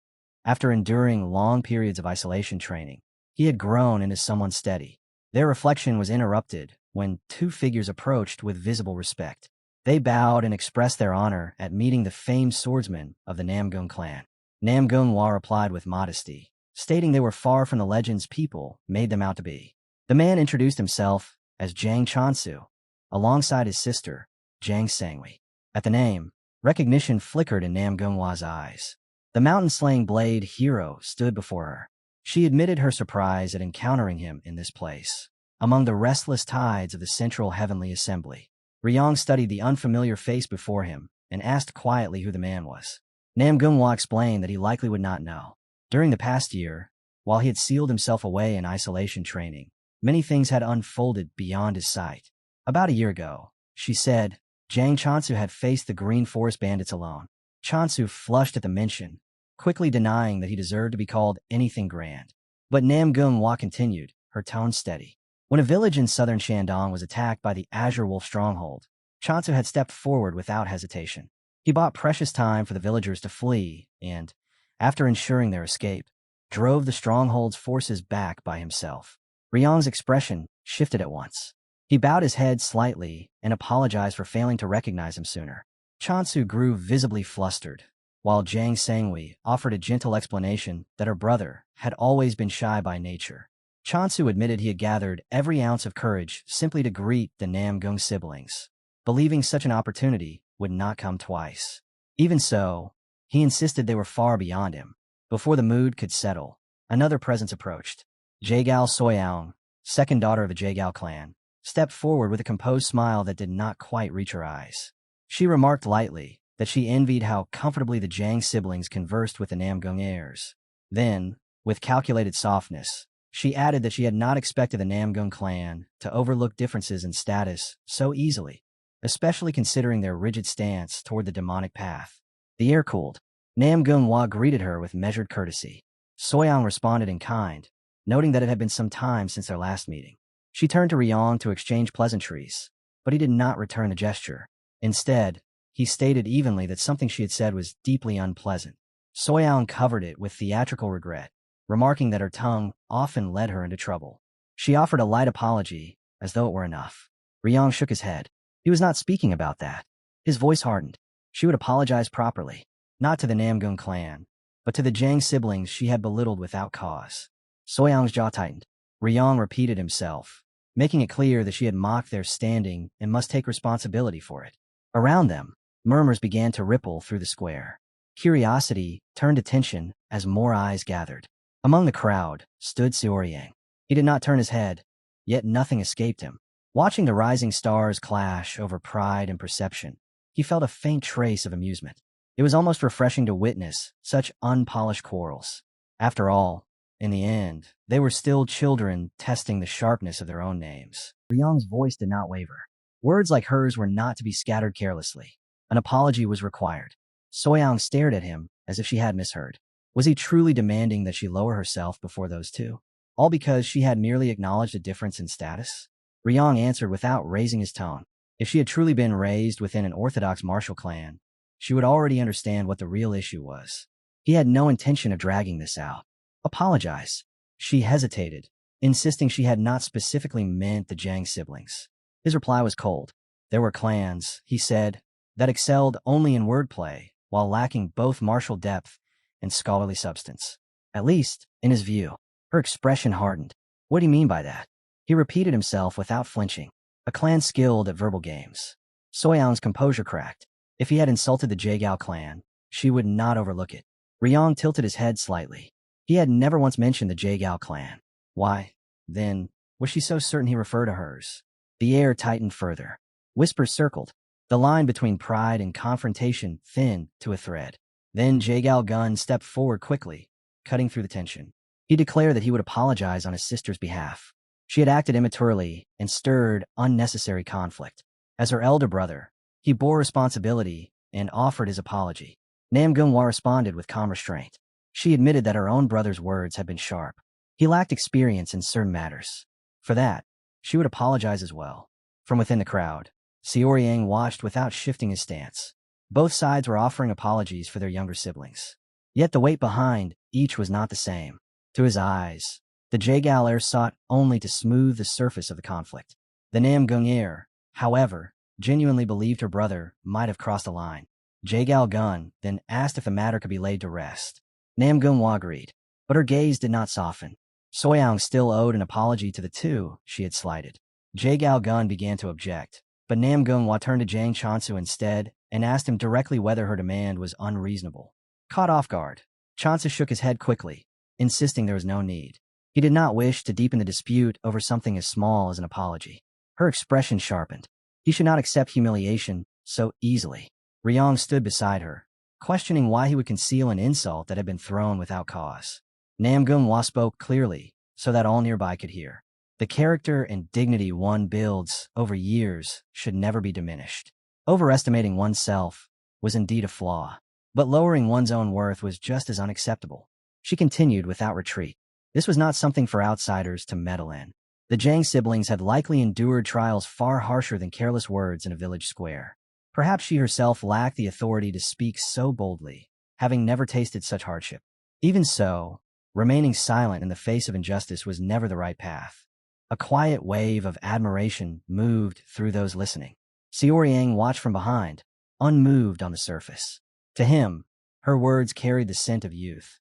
after enduring long periods of isolation training, he had grown into someone steady. Their reflection was interrupted when 2 figures approached with visible respect. They bowed and expressed their honor at meeting the famed swordsman of the Namgung clan. Namgung Hwa replied with modesty, stating they were far from the legends people made them out to be. The man introduced himself as Jang Chansu, alongside his sister, Jang Sangwi. At the name, recognition flickered in Namgung Hwa's eyes. The mountain-slaying blade hero stood before her. She admitted her surprise at encountering him in this place, among the restless tides of the Central Heavenly Assembly. Ryong studied the unfamiliar face before him and asked quietly who the man was. Namgung Hwa explained that he likely would not know. During the past year, while he had sealed himself away in isolation training, many things had unfolded beyond his sight. About a year ago, she said, Jang Chansu had faced the Green Forest bandits alone. Chansu flushed at the mention, quickly denying that he deserved to be called anything grand. But Nam Gung-hwa continued, her tone steady. When a village in southern Shandong was attacked by the Azure Wolf stronghold, Chansu had stepped forward without hesitation. He bought precious time for the villagers to flee and, after ensuring their escape, drove the stronghold's forces back by himself. Ryong's expression shifted at once. He bowed his head slightly and apologized for failing to recognize him sooner. Chansu grew visibly flustered, while Jiang Sangui offered a gentle explanation that her brother had always been shy by nature. Chansu admitted he had gathered every ounce of courage simply to greet the Namgung siblings, believing such an opportunity would not come twice. Even so, he insisted they were far beyond him. Before the mood could settle, another presence approached. Jaegao Soyang, second daughter of the Jaegao clan, stepped forward with a composed smile that did not quite reach her eyes. She remarked lightly that she envied how comfortably the Jiang siblings conversed with the Namgung heirs. Then, with calculated softness, she added that she had not expected the Namgung clan to overlook differences in status so easily, especially considering their rigid stance toward the demonic path. The air cooled. Namgung-hwa greeted her with measured courtesy. Soyang responded in kind, noting that it had been some time since their last meeting. She turned to Ryong to exchange pleasantries, but he did not return the gesture. Instead, he stated evenly that something she had said was deeply unpleasant. Soyang covered it with theatrical regret, remarking that her tongue often led her into trouble. She offered a light apology, as though it were enough. Ryong shook his head. He was not speaking about that. His voice hardened. She would apologize properly, not to the Namgung clan, but to the Jiang siblings she had belittled without cause. Soyang's jaw tightened. Ryong repeated himself, making it clear that she had mocked their standing and must take responsibility for it. Around them, murmurs began to ripple through the square. Curiosity turned to tension as more eyes gathered. Among the crowd stood Seoryang. He did not turn his head, yet nothing escaped him. Watching the rising stars clash over pride and perception, he felt a faint trace of amusement. It was almost refreshing to witness such unpolished quarrels. After all, in the end, they were still children testing the sharpness of their own names. Ryong's voice did not waver. Words like hers were not to be scattered carelessly. An apology was required. Soyang stared at him as if she had misheard. Was he truly demanding that she lower herself before those two? All because she had merely acknowledged a difference in status? Ryong answered without raising his tone. If she had truly been raised within an orthodox martial clan, she would already understand what the real issue was. He had no intention of dragging this out. Apologize. She hesitated, insisting she had not specifically meant the Jiang siblings. His reply was cold. There were clans, he said, that excelled only in wordplay, while lacking both martial depth and scholarly substance. At least, in his view. Her expression hardened. What do you mean by that? He repeated himself without flinching. A clan skilled at verbal games. Soyang's composure cracked. If he had insulted the Jaegao clan, she would not overlook it. Ryong tilted his head slightly. He had never once mentioned the Jaegao clan. Why, then, was she so certain he referred to hers? The air tightened further. Whispers circled. The line between pride and confrontation thinned to a thread. Then Jaegao Gun stepped forward quickly, cutting through the tension. He declared that he would apologize on his sister's behalf. She had acted immaturely and stirred unnecessary conflict. As her elder brother, he bore responsibility and offered his apology. Nam Gung-hwa responded with calm restraint. She admitted that her own brother's words had been sharp. He lacked experience in certain matters. For that, she would apologize as well. From within the crowd, Seoryang watched without shifting his stance. Both sides were offering apologies for their younger siblings. Yet the weight behind each was not the same. To his eyes, the Jaegao heir sought only to smooth the surface of the conflict. The Namgung heir, however, genuinely believed her brother might have crossed a line. Jaegao Gun then asked if the matter could be laid to rest. Nam Gung-hwa agreed, but her gaze did not soften. Soyang still owed an apology to the two she had slighted. Jaegao Gun began to object, but Nam Gung-hwa turned to Jiang Chansu instead and asked him directly whether her demand was unreasonable. Caught off guard, Chansu shook his head quickly, insisting there was no need. He did not wish to deepen the dispute over something as small as an apology. Her expression sharpened. He should not accept humiliation so easily. Ryong stood beside her, questioning why he would conceal an insult that had been thrown without cause. Nam Gung-hwa spoke clearly, so that all nearby could hear. The character and dignity one builds over years should never be diminished. Overestimating oneself was indeed a flaw. But lowering one's own worth was just as unacceptable. She continued without retreat. This was not something for outsiders to meddle in. The Zhang siblings had likely endured trials far harsher than careless words in a village square. Perhaps she herself lacked the authority to speak so boldly, having never tasted such hardship. Even so, remaining silent in the face of injustice was never the right path. A quiet wave of admiration moved through those listening. Xiaoryang watched from behind, unmoved on the surface. To him, her words carried the scent of youth.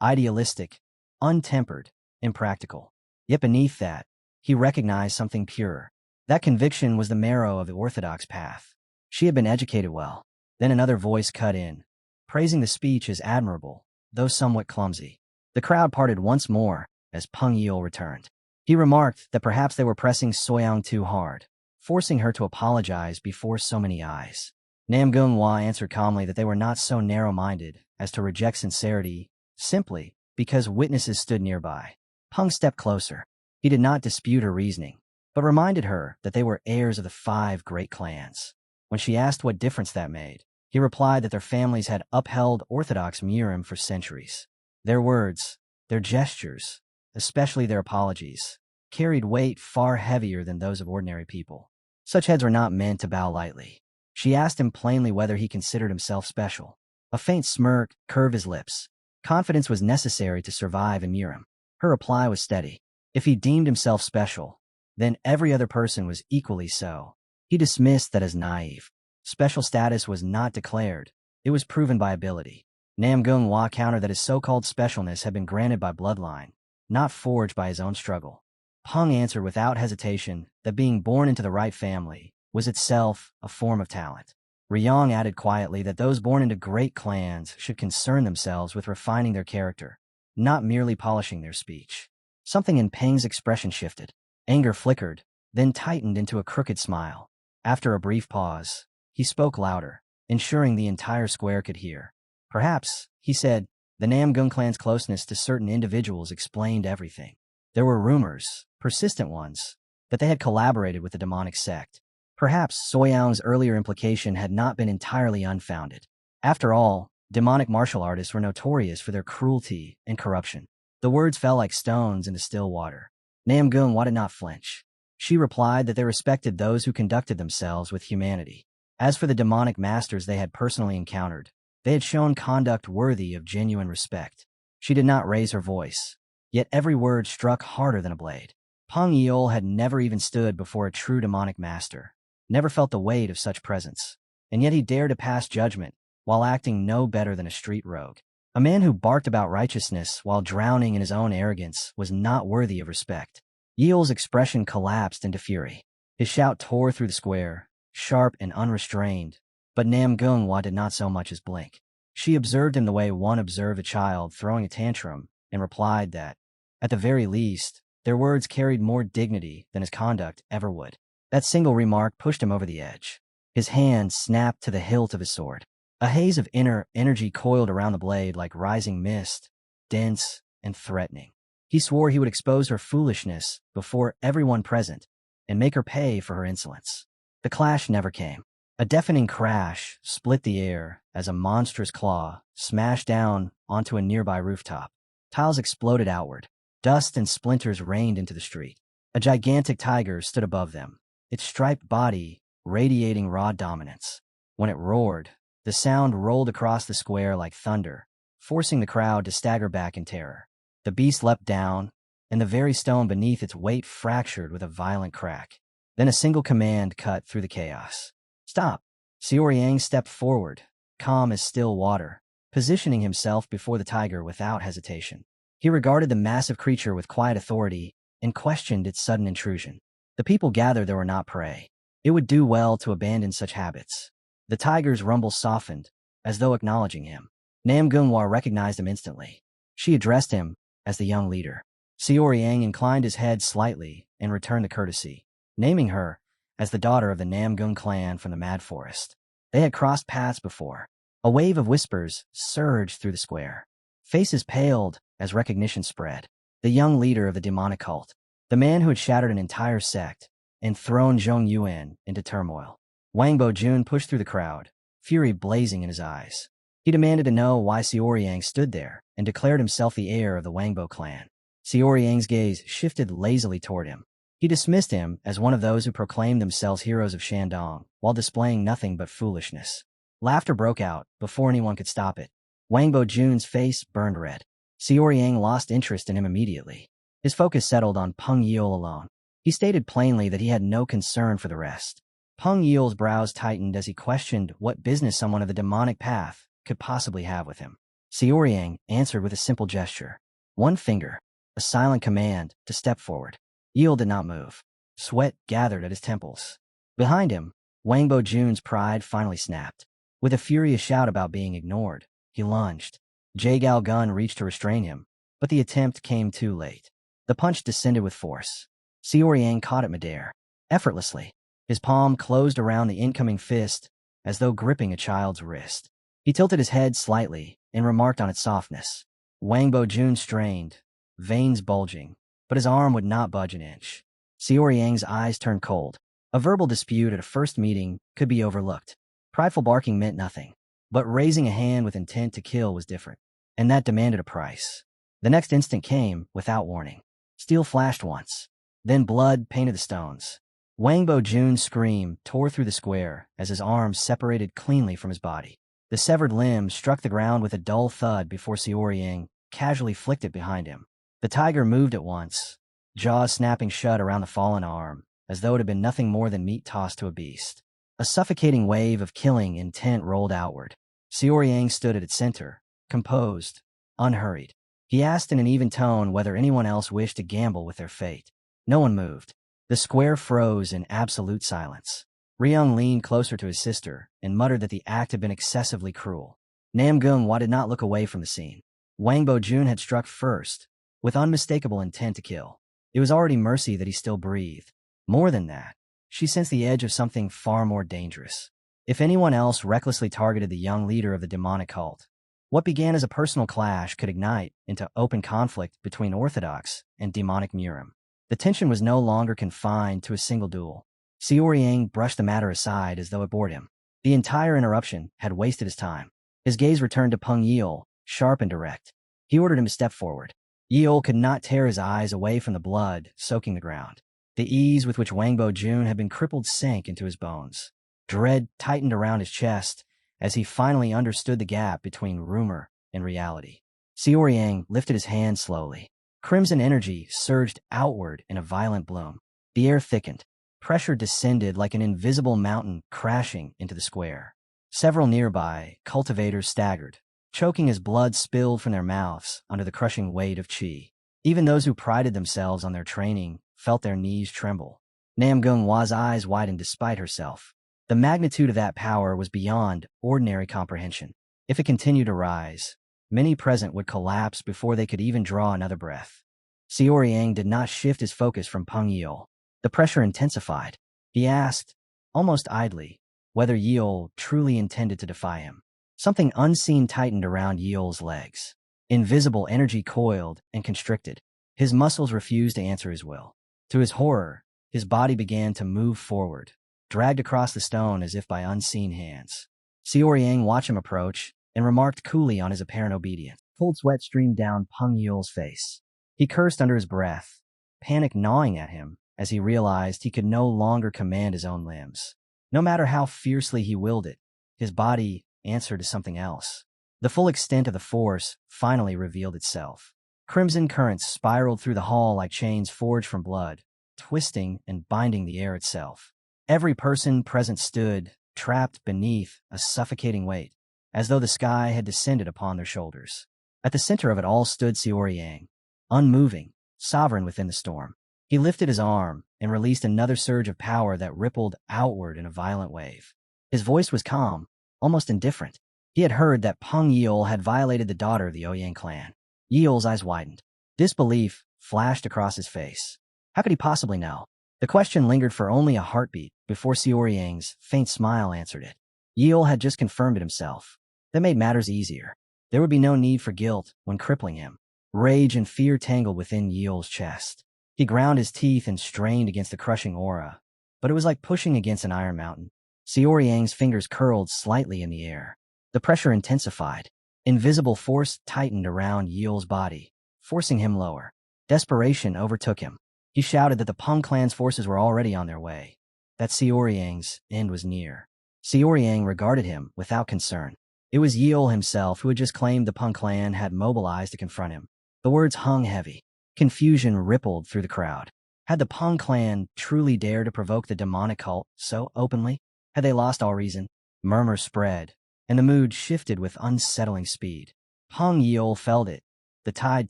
Idealistic, untempered, impractical. Yet beneath that, he recognized something purer. That conviction was the marrow of the orthodox path. She had been educated well. Then another voice cut in, praising the speech as admirable, though somewhat clumsy. The crowd parted once more as Peng Yil returned. He remarked that perhaps they were pressing Soyang too hard, forcing her to apologize before so many eyes. Nam Gunghua answered calmly that they were not so narrow-minded as to reject sincerity simply because witnesses stood nearby. Peng stepped closer. He did not dispute her reasoning, but reminded her that they were heirs of the 5 great clans. When she asked what difference that made, he replied that their families had upheld orthodox Murim for centuries. Their words, their gestures, especially their apologies, carried weight far heavier than those of ordinary people. Such heads were not meant to bow lightly. She asked him plainly whether he considered himself special. A faint smirk curved his lips. Confidence was necessary to survive in Murim. Her reply was steady. If he deemed himself special, then every other person was equally so. He dismissed that as naive. Special status was not declared. It was proven by ability. Nam Gunghua countered that his so-called specialness had been granted by bloodline, not forged by his own struggle. Peng answered without hesitation that being born into the right family was itself a form of talent. Riyang added quietly that those born into great clans should concern themselves with refining their character, not merely polishing their speech. Something in Peng's expression shifted. Anger flickered, then tightened into a crooked smile. After a brief pause, he spoke louder, ensuring the entire square could hear. Perhaps, he said, the Nam Gung clan's closeness to certain individuals explained everything. There were rumors, persistent ones, that they had collaborated with the demonic sect. Perhaps Soyang's earlier implication had not been entirely unfounded. After all, demonic martial artists were notorious for their cruelty and corruption. The words fell like stones into still water. Nam Gunghua did not flinch. She replied that they respected those who conducted themselves with humanity. As for the demonic masters they had personally encountered, they had shown conduct worthy of genuine respect. She did not raise her voice, yet every word struck harder than a blade. Peng Yil had never even stood before a true demonic master, never felt the weight of such presence, and yet he dared to pass judgment while acting no better than a street rogue. A man who barked about righteousness while drowning in his own arrogance was not worthy of respect. Yil's expression collapsed into fury. His shout tore through the square, sharp and unrestrained, but Nam Gunghua did not so much as blink. She observed him the way one observed a child throwing a tantrum and replied that, at the very least, their words carried more dignity than his conduct ever would. That single remark pushed him over the edge. His hand snapped to the hilt of his sword. A haze of inner energy coiled around the blade like rising mist, dense and threatening. He swore he would expose her foolishness before everyone present and make her pay for her insolence. The clash never came. A deafening crash split the air as a monstrous claw smashed down onto a nearby rooftop. Tiles exploded outward. Dust and splinters rained into the street. A gigantic tiger stood above them, its striped body radiating raw dominance. When it roared, the sound rolled across the square like thunder, forcing the crowd to stagger back in terror. The beast leapt down, and the very stone beneath its weight fractured with a violent crack. Then a single command cut through the chaos. Stop! Xiaoryang stepped forward, calm as still water, positioning himself before the tiger without hesitation. He regarded the massive creature with quiet authority and questioned its sudden intrusion. The people gathered there were not prey. It would do well to abandon such habits. The tiger's rumble softened, as though acknowledging him. Nam Gunghua recognized him instantly. She addressed him as the young leader. Xiaoryang inclined his head slightly and returned the courtesy, naming her as the daughter of the Nam Gung clan from the Mad Forest. They had crossed paths before. A wave of whispers surged through the square. Faces paled as recognition spread. The young leader of the demonic cult, the man who had shattered an entire sect and thrown Zhong Yuan into turmoil. Wang Bojun pushed through the crowd, fury blazing in his eyes. He demanded to know why Xiaoyang stood there and declared himself the heir of the Wangbo clan. Xiaoyang's gaze shifted lazily toward him. He dismissed him as one of those who proclaimed themselves heroes of Shandong, while displaying nothing but foolishness. Laughter broke out before anyone could stop it. Wangbo Jun's face burned red. Xiaoyang lost interest in him immediately. His focus settled on Peng Yil alone. He stated plainly that he had no concern for the rest. Peng Yil's brows tightened as he questioned what business someone of the demonic path could possibly have with him. Xiaoyang answered with a simple gesture. One finger, a silent command to step forward. Yil did not move. Sweat gathered at his temples. Behind him, Wangbo Jun's pride finally snapped. With a furious shout about being ignored, he lunged. Jagao Gun reached to restrain him, but the attempt came too late. The punch descended with force. Xiaoyang caught it midair, effortlessly. His palm closed around the incoming fist, as though gripping a child's wrist. He tilted his head slightly and remarked on its softness. Wangbo Jun strained, veins bulging, but his arm would not budge an inch. Xiaoyang's eyes turned cold. A verbal dispute at a first meeting could be overlooked. Prideful barking meant nothing, but raising a hand with intent to kill was different, and that demanded a price. The next instant came without warning. Steel flashed once, then blood painted the stones. Wangbo Jun's scream tore through the square as his arms separated cleanly from his body. The severed limb struck the ground with a dull thud before Xiaoyang casually flicked it behind him. The tiger moved at once, jaws snapping shut around the fallen arm, as though it had been nothing more than meat tossed to a beast. A suffocating wave of killing intent rolled outward. Xiaoyang stood at its center, composed, unhurried. He asked in an even tone whether anyone else wished to gamble with their fate. No one moved. The square froze in absolute silence. Ryung leaned closer to his sister and muttered that the act had been excessively cruel. Nam Gung-hwa did not look away from the scene. Wangbo Jun had struck first, with unmistakable intent to kill. It was already mercy that he still breathed. More than that, she sensed the edge of something far more dangerous. If anyone else recklessly targeted the young leader of the demonic cult, what began as a personal clash could ignite into open conflict between orthodox and demonic Murim. The tension was no longer confined to a single duel. Xiaoyang brushed the matter aside as though it bored him. The entire interruption had wasted his time. His gaze returned to Peng Yil, sharp and direct. He ordered him to step forward. Yil could not tear his eyes away from the blood soaking the ground. The ease with which Wangbo Jun had been crippled sank into his bones. Dread tightened around his chest as he finally understood the gap between rumor and reality. Xiaoyang lifted his hand slowly. Crimson energy surged outward in a violent bloom. The air thickened. Pressure descended like an invisible mountain crashing into the square. Several nearby cultivators staggered, choking as blood spilled from their mouths under the crushing weight of qi. Even those who prided themselves on their training felt their knees tremble. Nam Gung-hwa's eyes widened despite herself. The magnitude of that power was beyond ordinary comprehension. If it continued to rise, many present would collapse before they could even draw another breath. Xiaoyang did not shift his focus from Peng Yil. The pressure intensified. He asked, almost idly, whether Yil truly intended to defy him. Something unseen tightened around Yil's legs. Invisible energy coiled and constricted. His muscles refused to answer his will. To his horror, his body began to move forward, dragged across the stone as if by unseen hands. Xiaoyang watched him approach and remarked coolly on his apparent obedience. Cold sweat streamed down Peng Yil's face. He cursed under his breath, panic gnawing at him as he realized he could no longer command his own limbs. No matter how fiercely he willed it, his body answered to something else. The full extent of the force finally revealed itself. Crimson currents spiraled through the hall like chains forged from blood, twisting and binding the air itself. Every person present stood, trapped beneath a suffocating weight, as though the sky had descended upon their shoulders. At the center of it all stood Xiaoyang, unmoving, sovereign within the storm. He lifted his arm and released another surge of power that rippled outward in a violent wave. His voice was calm, almost indifferent. He had heard that Peng Yil had violated the daughter of the Ouyang clan. Yil's eyes widened. Disbelief flashed across his face. How could he possibly know? The question lingered for only a heartbeat before Xiaoyang's faint smile answered it. Yil had just confirmed it himself. That made matters easier. There would be no need for guilt when crippling him. Rage and fear tangled within Yil's chest. He ground his teeth and strained against the crushing aura, but it was like pushing against an iron mountain. Xiaoyang's fingers curled slightly in the air. The pressure intensified. Invisible force tightened around Yeol's body, forcing him lower. Desperation overtook him. He shouted that the Peng clan's forces were already on their way, that Xiaoyang's end was near. Xiaoyang regarded him without concern. It was Yeol himself who had just claimed the Peng clan had mobilized to confront him. The words hung heavy. Confusion rippled through the crowd. Had the Peng clan truly dared to provoke the demonic cult so openly? Had they lost all reason? Murmurs spread, and the mood shifted with unsettling speed. Peng Yeol felt it, the tide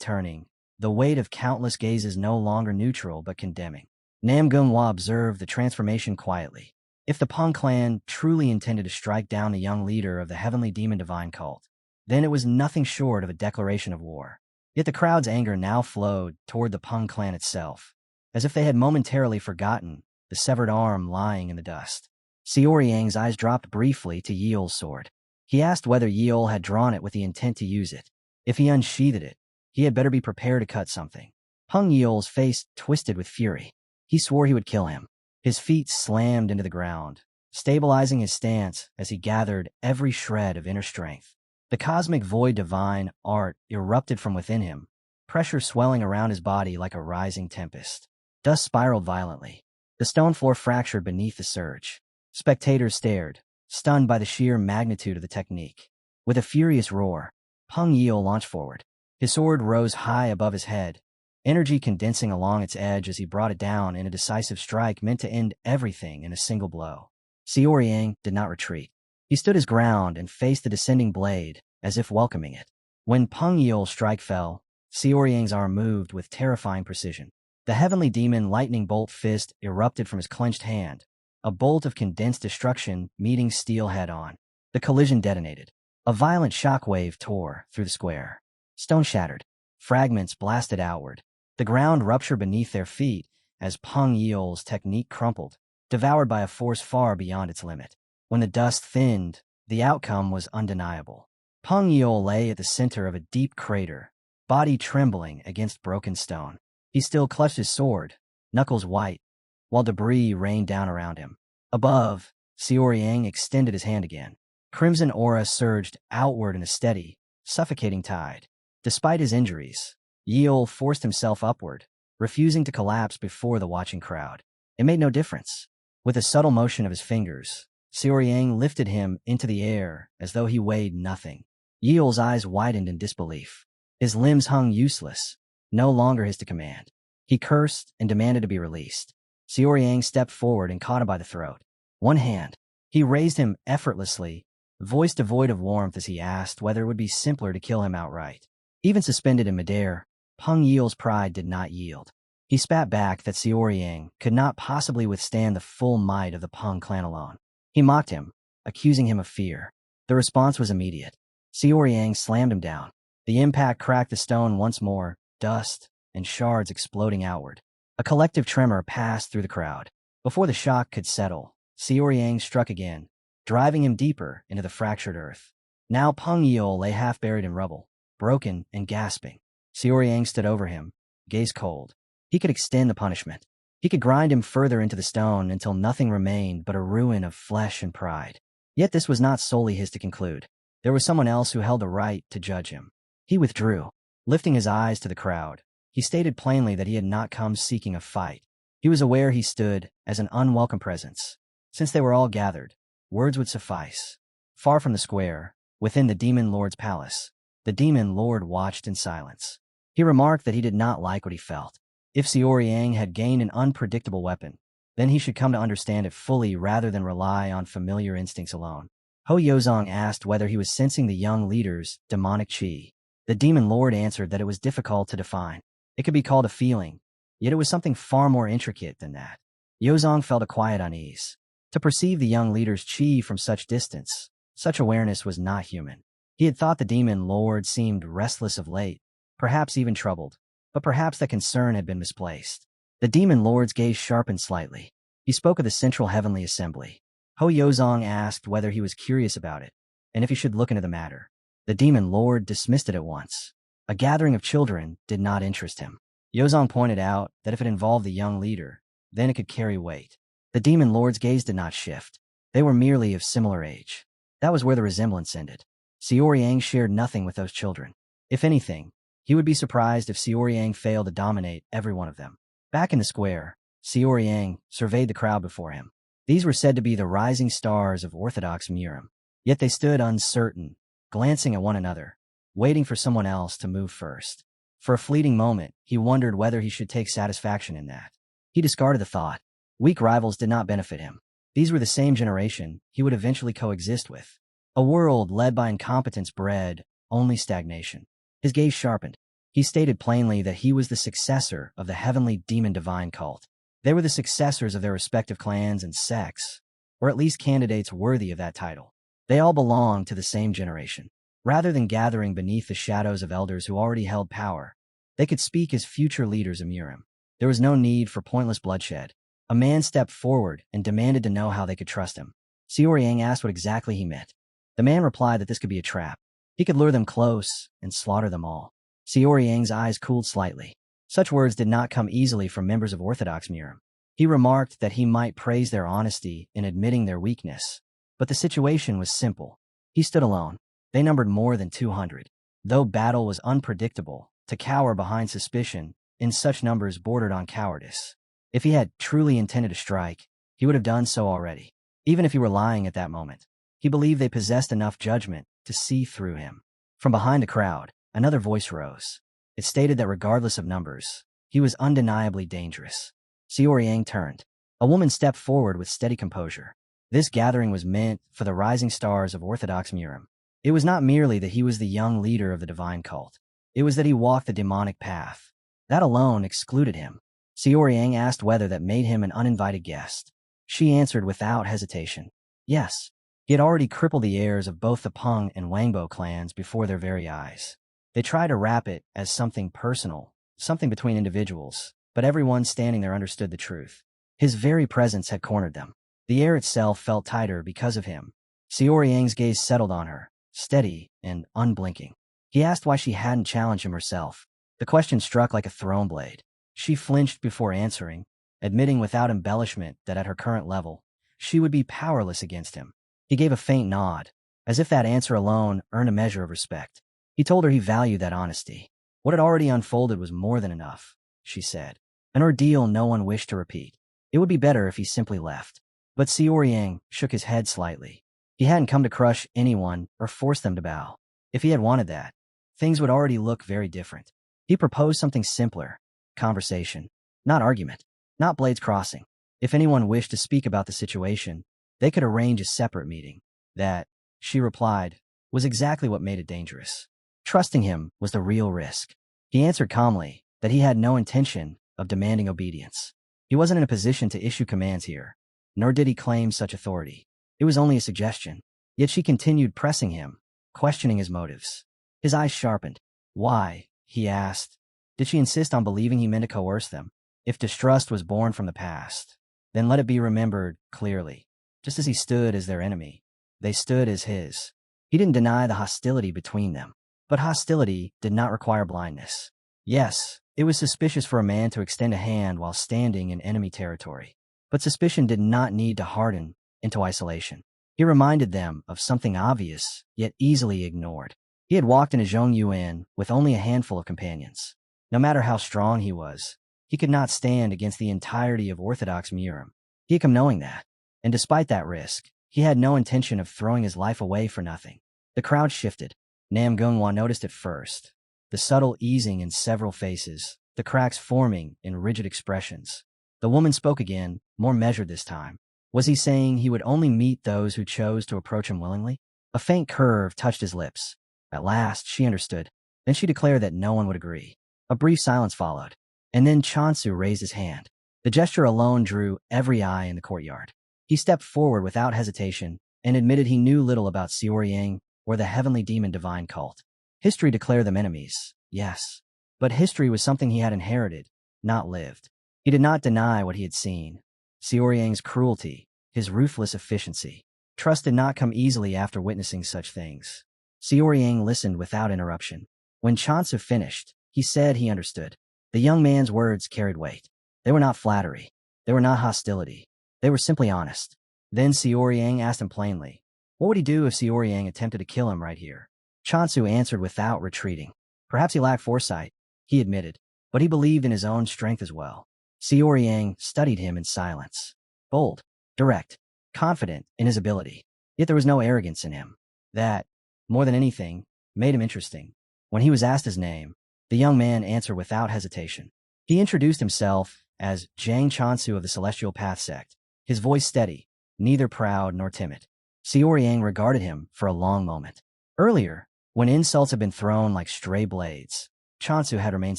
turning, the weight of countless gazes no longer neutral but condemning. Nam Gunhwa observed the transformation quietly. If the Peng clan truly intended to strike down the young leader of the heavenly demon divine cult, then it was nothing short of a declaration of war. Yet the crowd's anger now flowed toward the Peng clan itself, as if they had momentarily forgotten the severed arm lying in the dust. Xiaoyang's eyes dropped briefly to Yeol's sword. He asked whether Yeol had drawn it with the intent to use it. If he unsheathed it, he had better be prepared to cut something. Peng Yeol's face twisted with fury. He swore he would kill him. His feet slammed into the ground, stabilizing his stance as he gathered every shred of inner strength. The cosmic void divine art erupted from within him, pressure swelling around his body like a rising tempest. Dust spiraled violently. The stone floor fractured beneath the surge. Spectators stared, stunned by the sheer magnitude of the technique. With a furious roar, Peng Yeol launched forward. His sword rose high above his head, energy condensing along its edge as he brought it down in a decisive strike meant to end everything in a single blow. Xiaoyang did not retreat. He stood his ground and faced the descending blade, as if welcoming it. When Peng Yeol's strike fell, Xiaoyang's arm moved with terrifying precision. The heavenly demon lightning bolt fist erupted from his clenched hand, a bolt of condensed destruction meeting steel head-on. The collision detonated. A violent shockwave tore through the square. Stone shattered. Fragments blasted outward. The ground ruptured beneath their feet as Peng Yeol's technique crumpled, devoured by a force far beyond its limit. When the dust thinned, the outcome was undeniable. Peng Yeol lay at the center of a deep crater, body trembling against broken stone. He still clutched his sword, knuckles white, while debris rained down around him. Above, Xiaoyang extended his hand again. Crimson aura surged outward in a steady, suffocating tide. Despite his injuries, Yeol forced himself upward, refusing to collapse before the watching crowd. It made no difference. With a subtle motion of his fingers, Xiaoyang lifted him into the air as though he weighed nothing. Yeol's eyes widened in disbelief. His limbs hung useless, no longer his to command. He cursed and demanded to be released. Xiaoyang stepped forward and caught him by the throat. One hand. He raised him effortlessly, voice devoid of warmth as he asked whether it would be simpler to kill him outright. Even suspended in midair, Peng Yeol's pride did not yield. He spat back that Xiaoyang could not possibly withstand the full might of the Peng clan alone. He mocked him, accusing him of fear. The response was immediate. Xiaoyang slammed him down. The impact cracked the stone once more, dust and shards exploding outward. A collective tremor passed through the crowd. Before the shock could settle, Xiaoyang struck again, driving him deeper into the fractured earth. Now Peng Yeol lay half buried in rubble, broken and gasping. Xiaoyang stood over him, gaze cold. He could extend the punishment. He could grind him further into the stone until nothing remained but a ruin of flesh and pride. Yet this was not solely his to conclude. There was someone else who held the right to judge him. He withdrew, lifting his eyes to the crowd. He stated plainly that he had not come seeking a fight. He was aware he stood as an unwelcome presence. Since they were all gathered, words would suffice. Far from the square, within the Demon Lord's palace, the Demon Lord watched in silence. He remarked that he did not like what he felt. If Xiaoyang had gained an unpredictable weapon, then he should come to understand it fully rather than rely on familiar instincts alone. Ho Yozong asked whether he was sensing the young leader's demonic chi. The Demon Lord answered that it was difficult to define. It could be called a feeling, yet it was something far more intricate than that. Yozong felt a quiet unease. To perceive the young leader's chi from such distance, such awareness was not human. He had thought the Demon Lord seemed restless of late, perhaps even troubled, but perhaps that concern had been misplaced. The Demon Lord's gaze sharpened slightly. He spoke of the Central Heavenly Assembly. Ho Yozong asked whether he was curious about it, and if he should look into the matter. The Demon Lord dismissed it at once. A gathering of children did not interest him. Yozong pointed out that if it involved the young leader, then it could carry weight. The Demon Lord's gaze did not shift. They were merely of similar age. That was where the resemblance ended. Xiaoryang shared nothing with those children. If anything, he would be surprised if Xiaoryang failed to dominate every one of them. Back in the square, Xiaoryang surveyed the crowd before him. These were said to be the rising stars of Orthodox Murim. Yet they stood uncertain, glancing at one another, waiting for someone else to move first. For a fleeting moment, he wondered whether he should take satisfaction in that. He discarded the thought. Weak rivals did not benefit him. These were the same generation he would eventually coexist with. A world led by incompetence bred only stagnation. His gaze sharpened. He stated plainly that he was the successor of the heavenly demon divine cult. They were the successors of their respective clans and sects, or at least candidates worthy of that title. They all belonged to the same generation. Rather than gathering beneath the shadows of elders who already held power, they could speak as future leaders of Murim. There was no need for pointless bloodshed. A man stepped forward and demanded to know how they could trust him. Xiaoryang asked what exactly he meant. The man replied that this could be a trap. He could lure them close and slaughter them all. Xiaoryang's eyes cooled slightly. Such words did not come easily from members of Orthodox Murim. He remarked that he might praise their honesty in admitting their weakness, but the situation was simple. He stood alone. They numbered more than 200. Though battle was unpredictable, to cower behind suspicion in such numbers bordered on cowardice. If he had truly intended to strike, he would have done so already, even if he were lying at that moment. He believed they possessed enough judgment to see through him. From behind the crowd, another voice rose. It stated that regardless of numbers, he was undeniably dangerous. Xiaoryang turned. A woman stepped forward with steady composure. This gathering was meant for the rising stars of Orthodox Murim. It was not merely that he was the young leader of the divine cult. It was that he walked the demonic path. That alone excluded him. Xiaoryang asked whether that made him an uninvited guest. She answered without hesitation. Yes. He had already crippled the heirs of both the Peng and Wangbo clans before their very eyes. They tried to wrap it as something personal, something between individuals, but everyone standing there understood the truth. His very presence had cornered them. The air itself felt tighter because of him. Xiaoryang's gaze settled on her, steady and unblinking. He asked why she hadn't challenged him herself. The question struck like a thrown blade. She flinched before answering, admitting without embellishment that at her current level, she would be powerless against him. He gave a faint nod, as if that answer alone earned a measure of respect. He told her he valued that honesty. What had already unfolded was more than enough, she said. An ordeal no one wished to repeat. It would be better if he simply left. But Xiaoryang shook his head slightly. He hadn't come to crush anyone or force them to bow. If he had wanted that, things would already look very different. He proposed something simpler. Conversation. Not argument. Not blades crossing. If anyone wished to speak about the situation, they could arrange a separate meeting. That, she replied, was exactly what made it dangerous. Trusting him was the real risk. He answered calmly that he had no intention of demanding obedience. He wasn't in a position to issue commands here, nor did he claim such authority. It was only a suggestion. Yet she continued pressing him, questioning his motives. His eyes sharpened. Why, he asked, did she insist on believing he meant to coerce them? If distrust was born from the past, then let it be remembered clearly. Just as he stood as their enemy, they stood as his. He didn't deny the hostility between them, but hostility did not require blindness. Yes, it was suspicious for a man to extend a hand while standing in enemy territory, but suspicion did not need to harden into isolation. He reminded them of something obvious, yet easily ignored. He had walked in a Zhongyuan with only a handful of companions. No matter how strong he was, he could not stand against the entirety of Orthodox Murim. He had come knowing that. And despite that risk, he had no intention of throwing his life away for nothing. The crowd shifted. Nam Gungwa noticed it first. The subtle easing in several faces, the cracks forming in rigid expressions. The woman spoke again, more measured this time. Was he saying he would only meet those who chose to approach him willingly? A faint curve touched his lips. At last, she understood. Then she declared that no one would agree. A brief silence followed. And then Chansu raised his hand. The gesture alone drew every eye in the courtyard. He stepped forward without hesitation and admitted he knew little about Xiaoryang or the heavenly demon divine cult. History declared them enemies, yes. But history was something he had inherited, not lived. He did not deny what he had seen. Xiaoryang's cruelty, his ruthless efficiency. Trust did not come easily after witnessing such things. Xiaoryang listened without interruption. When Chansu finished, he said he understood. The young man's words carried weight. They were not flattery. They were not hostility. They were simply honest. Then Xiaoryang asked him plainly, What would he do if Xiaoyang attempted to kill him right here? Chansu answered without retreating. Perhaps he lacked foresight, he admitted, but he believed in his own strength as well. Xiaoyang studied him in silence. Bold, direct, confident in his ability. Yet there was no arrogance in him. That, more than anything, made him interesting. When he was asked his name, the young man answered without hesitation. He introduced himself as Zhang Chansu of the Celestial Path sect, his voice steady, neither proud nor timid. Xiaoyang regarded him for a long moment. Earlier, when insults had been thrown like stray blades, Chansu had remained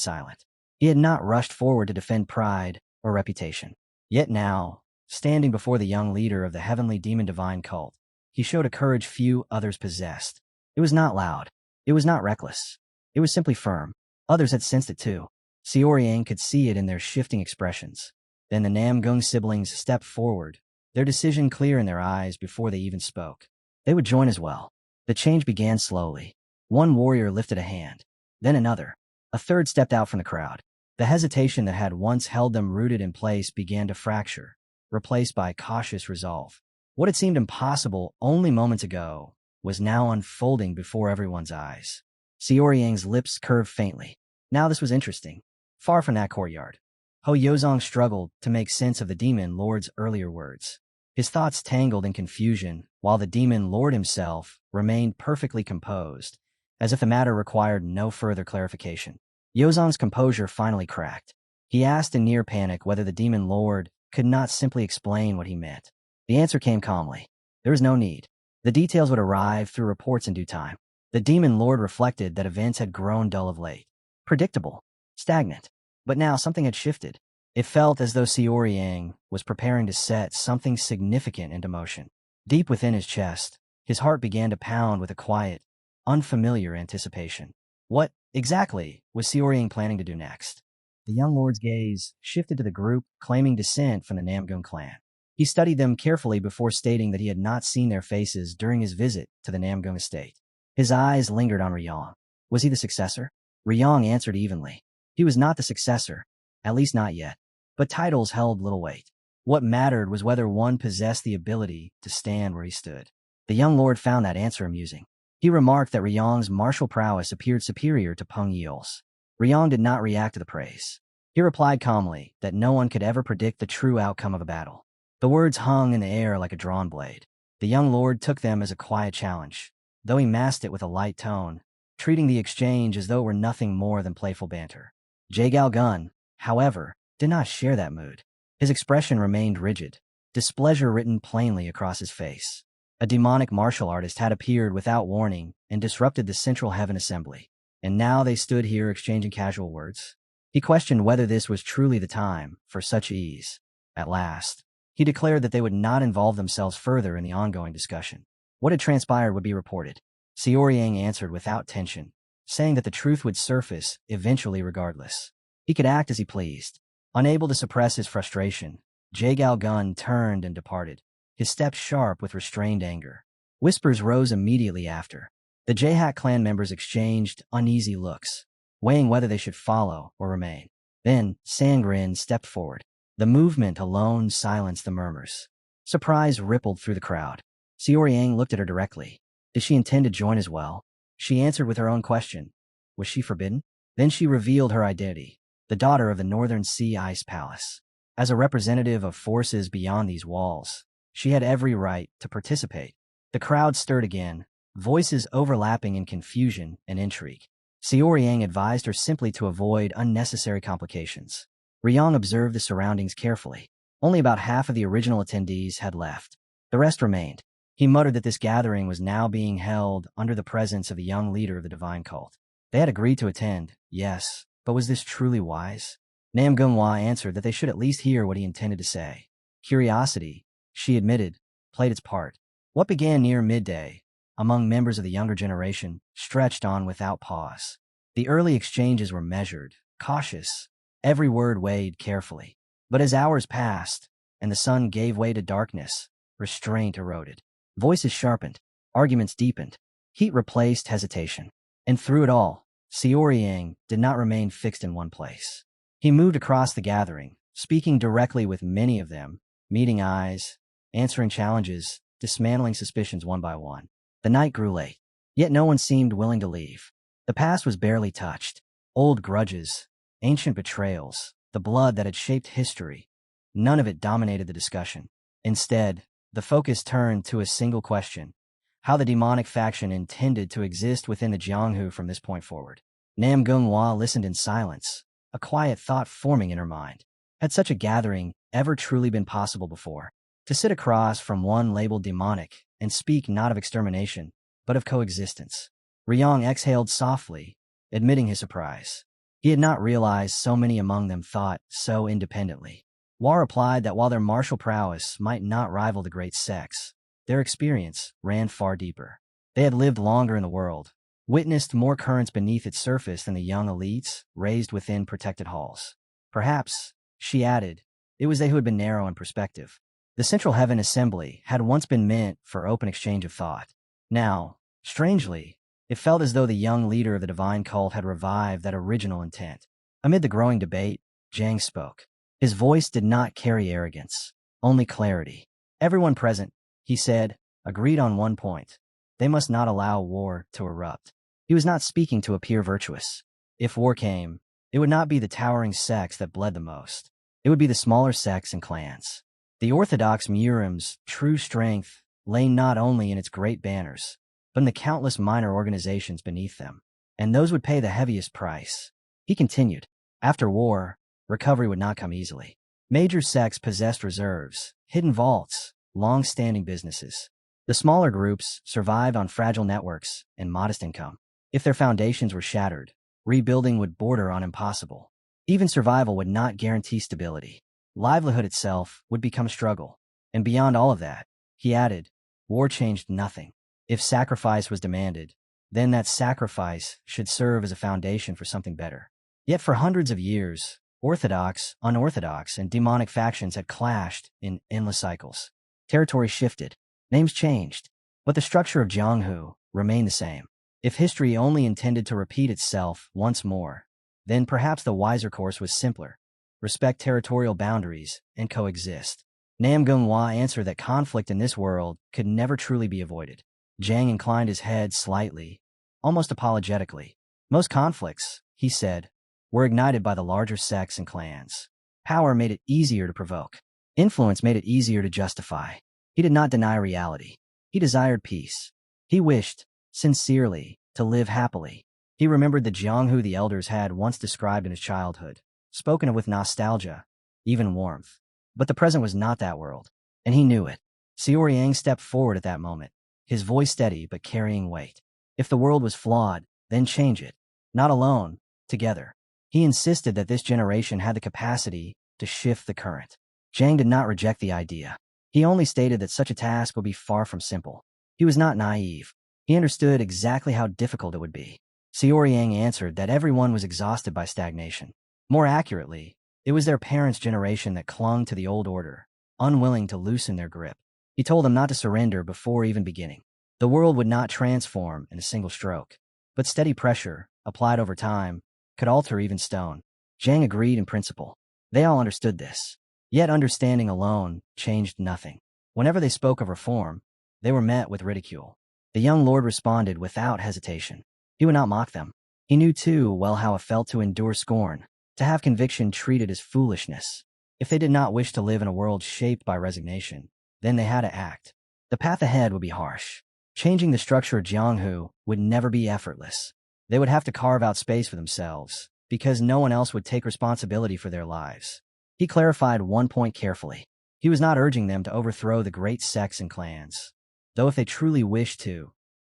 silent. He had not rushed forward to defend pride or reputation. Yet now, standing before the young leader of the heavenly demon divine cult, he showed a courage few others possessed. It was not loud. It was not reckless. It was simply firm. Others had sensed it too. Xiaoyang could see it in their shifting expressions. Then the Namgung siblings stepped forward, their decision clear in their eyes before they even spoke. They would join as well. The change began slowly. One warrior lifted a hand, then another. A third stepped out from the crowd. The hesitation that had once held them rooted in place began to fracture, replaced by cautious resolve. What had seemed impossible only moments ago was now unfolding before everyone's eyes. Xiaoyang's lips curved faintly. Now this was interesting. Far from that courtyard, Ho Yozong struggled to make sense of the demon lord's earlier words. His thoughts tangled in confusion, while the demon lord himself remained perfectly composed, as if the matter required no further clarification. Yozong's composure finally cracked. He asked in near panic whether the demon lord could not simply explain what he meant. The answer came calmly. There was no need. The details would arrive through reports in due time. The demon lord reflected that events had grown dull of late. Predictable. Stagnant. But now something had shifted. It felt as though Xiaoyang was preparing to set something significant into motion. Deep within his chest, his heart began to pound with a quiet, unfamiliar anticipation. What, exactly, was Xiaoyang planning to do next? The young lord's gaze shifted to the group claiming descent from the Namgung clan. He studied them carefully before stating that he had not seen their faces during his visit to the Namgung estate. His eyes lingered on Riyang. Was he the successor? Riyang answered evenly. He was not the successor, at least not yet. But titles held little weight. What mattered was whether one possessed the ability to stand where he stood. The young lord found that answer amusing. He remarked that Riyang's martial prowess appeared superior to Peng Yi's. Riyang did not react to the praise. He replied calmly that no one could ever predict the true outcome of a battle. The words hung in the air like a drawn blade. The young lord took them as a quiet challenge, though he masked it with a light tone, treating the exchange as though it were nothing more than playful banter. Jae Gun, however, did not share that mood. His expression remained rigid, displeasure written plainly across his face. A demonic martial artist had appeared without warning and disrupted the Central Heaven Assembly, and now they stood here exchanging casual words. He questioned whether this was truly the time for such ease. At last, he declared that they would not involve themselves further in the ongoing discussion. What had transpired would be reported. Xiaoyang answered without tension, saying that the truth would surface eventually regardless. He could act as he pleased. Unable to suppress his frustration, Jae Gun turned and departed, his steps sharp with restrained anger. Whispers rose immediately after. The Jaehat clan members exchanged uneasy looks, weighing whether they should follow or remain. Then, Sangrin stepped forward. The movement alone silenced the murmurs. Surprise rippled through the crowd. Xiaoyang looked at her directly. Did she intend to join as well? She answered with her own question. Was she forbidden? Then she revealed her identity, the daughter of the Northern Sea Ice Palace. As a representative of forces beyond these walls, she had every right to participate. The crowd stirred again, voices overlapping in confusion and intrigue. Xiaoyang advised her simply to avoid unnecessary complications. Riyang observed the surroundings carefully. Only about half of the original attendees had left. The rest remained. He muttered that this gathering was now being held under the presence of the young leader of the divine cult. They had agreed to attend, yes, but was this truly wise? Namgunghwa answered that they should at least hear what he intended to say. Curiosity, she admitted, played its part. What began near midday, among members of the younger generation, stretched on without pause. The early exchanges were measured, cautious, every word weighed carefully. But as hours passed, and the sun gave way to darkness, restraint eroded. Voices sharpened, arguments deepened, heat replaced hesitation. And through it all, Xiaoyang did not remain fixed in one place. He moved across the gathering, speaking directly with many of them, meeting eyes, answering challenges, dismantling suspicions one by one. The night grew late, yet no one seemed willing to leave. The past was barely touched. Old grudges, ancient betrayals, the blood that had shaped history. None of it dominated the discussion. Instead, the focus turned to a single question: how the demonic faction intended to exist within the Jianghu from this point forward. Nam Gunghua listened in silence, a quiet thought forming in her mind. Had such a gathering ever truly been possible before? To sit across from one labeled demonic and speak not of extermination, but of coexistence. Ryong exhaled softly, admitting his surprise. He had not realized so many among them thought so independently. Hua replied that while their martial prowess might not rival the great sects, their experience ran far deeper. They had lived longer in the world, witnessed more currents beneath its surface than the young elites raised within protected halls. Perhaps, she added, it was they who had been narrow in perspective. The Central Heaven Assembly had once been meant for open exchange of thought. Now, strangely, it felt as though the young leader of the divine cult had revived that original intent. Amid the growing debate, Zhang spoke. His voice did not carry arrogance, only clarity. Everyone present, he said, agreed on one point. They must not allow war to erupt. He was not speaking to appear virtuous. If war came, it would not be the towering sects that bled the most. It would be the smaller sects and clans. The Orthodox Murim's true strength lay not only in its great banners, but in the countless minor organizations beneath them. And those would pay the heaviest price. He continued. After war, recovery would not come easily. Major sects possessed reserves, hidden vaults, long-standing businesses. The smaller groups survived on fragile networks and modest income. If their foundations were shattered, rebuilding would border on impossible. Even survival would not guarantee stability. Livelihood itself would become a struggle. And beyond all of that, he added, war changed nothing. If sacrifice was demanded, then that sacrifice should serve as a foundation for something better. Yet for hundreds of years, orthodox, unorthodox, and demonic factions had clashed in endless cycles. Territory shifted, names changed, but the structure of Jianghu remained the same. If history only intended to repeat itself once more, then perhaps the wiser course was simpler: respect territorial boundaries and coexist. Nam Gunghua answered that conflict in this world could never truly be avoided. Zhang inclined his head slightly, almost apologetically. Most conflicts, he said, were ignited by the larger sects and clans. Power made it easier to provoke. Influence made it easier to justify. He did not deny reality. He desired peace. He wished, sincerely, to live happily. He remembered the Jianghu the elders had once described in his childhood, spoken of with nostalgia, even warmth. But the present was not that world, and he knew it. Xiaoryang stepped forward at that moment, his voice steady but carrying weight. If the world was flawed, then change it. Not alone, together. He insisted that this generation had the capacity to shift the current. Zhang did not reject the idea. He only stated that such a task would be far from simple. He was not naive. He understood exactly how difficult it would be. Xiaoryang answered that everyone was exhausted by stagnation. More accurately, it was their parents' generation that clung to the old order, unwilling to loosen their grip. He told them not to surrender before even beginning. The world would not transform in a single stroke, but steady pressure, applied over time, could alter even stone. Zhang agreed in principle. They all understood this. Yet understanding alone changed nothing. Whenever they spoke of reform, they were met with ridicule. The young lord responded without hesitation. He would not mock them. He knew too well how it felt to endure scorn, to have conviction treated as foolishness. If they did not wish to live in a world shaped by resignation, then they had to act. The path ahead would be harsh. Changing the structure of Jianghu would never be effortless. They would have to carve out space for themselves, because no one else would take responsibility for their lives. He clarified one point carefully. He was not urging them to overthrow the great sects and clans, though if they truly wished to,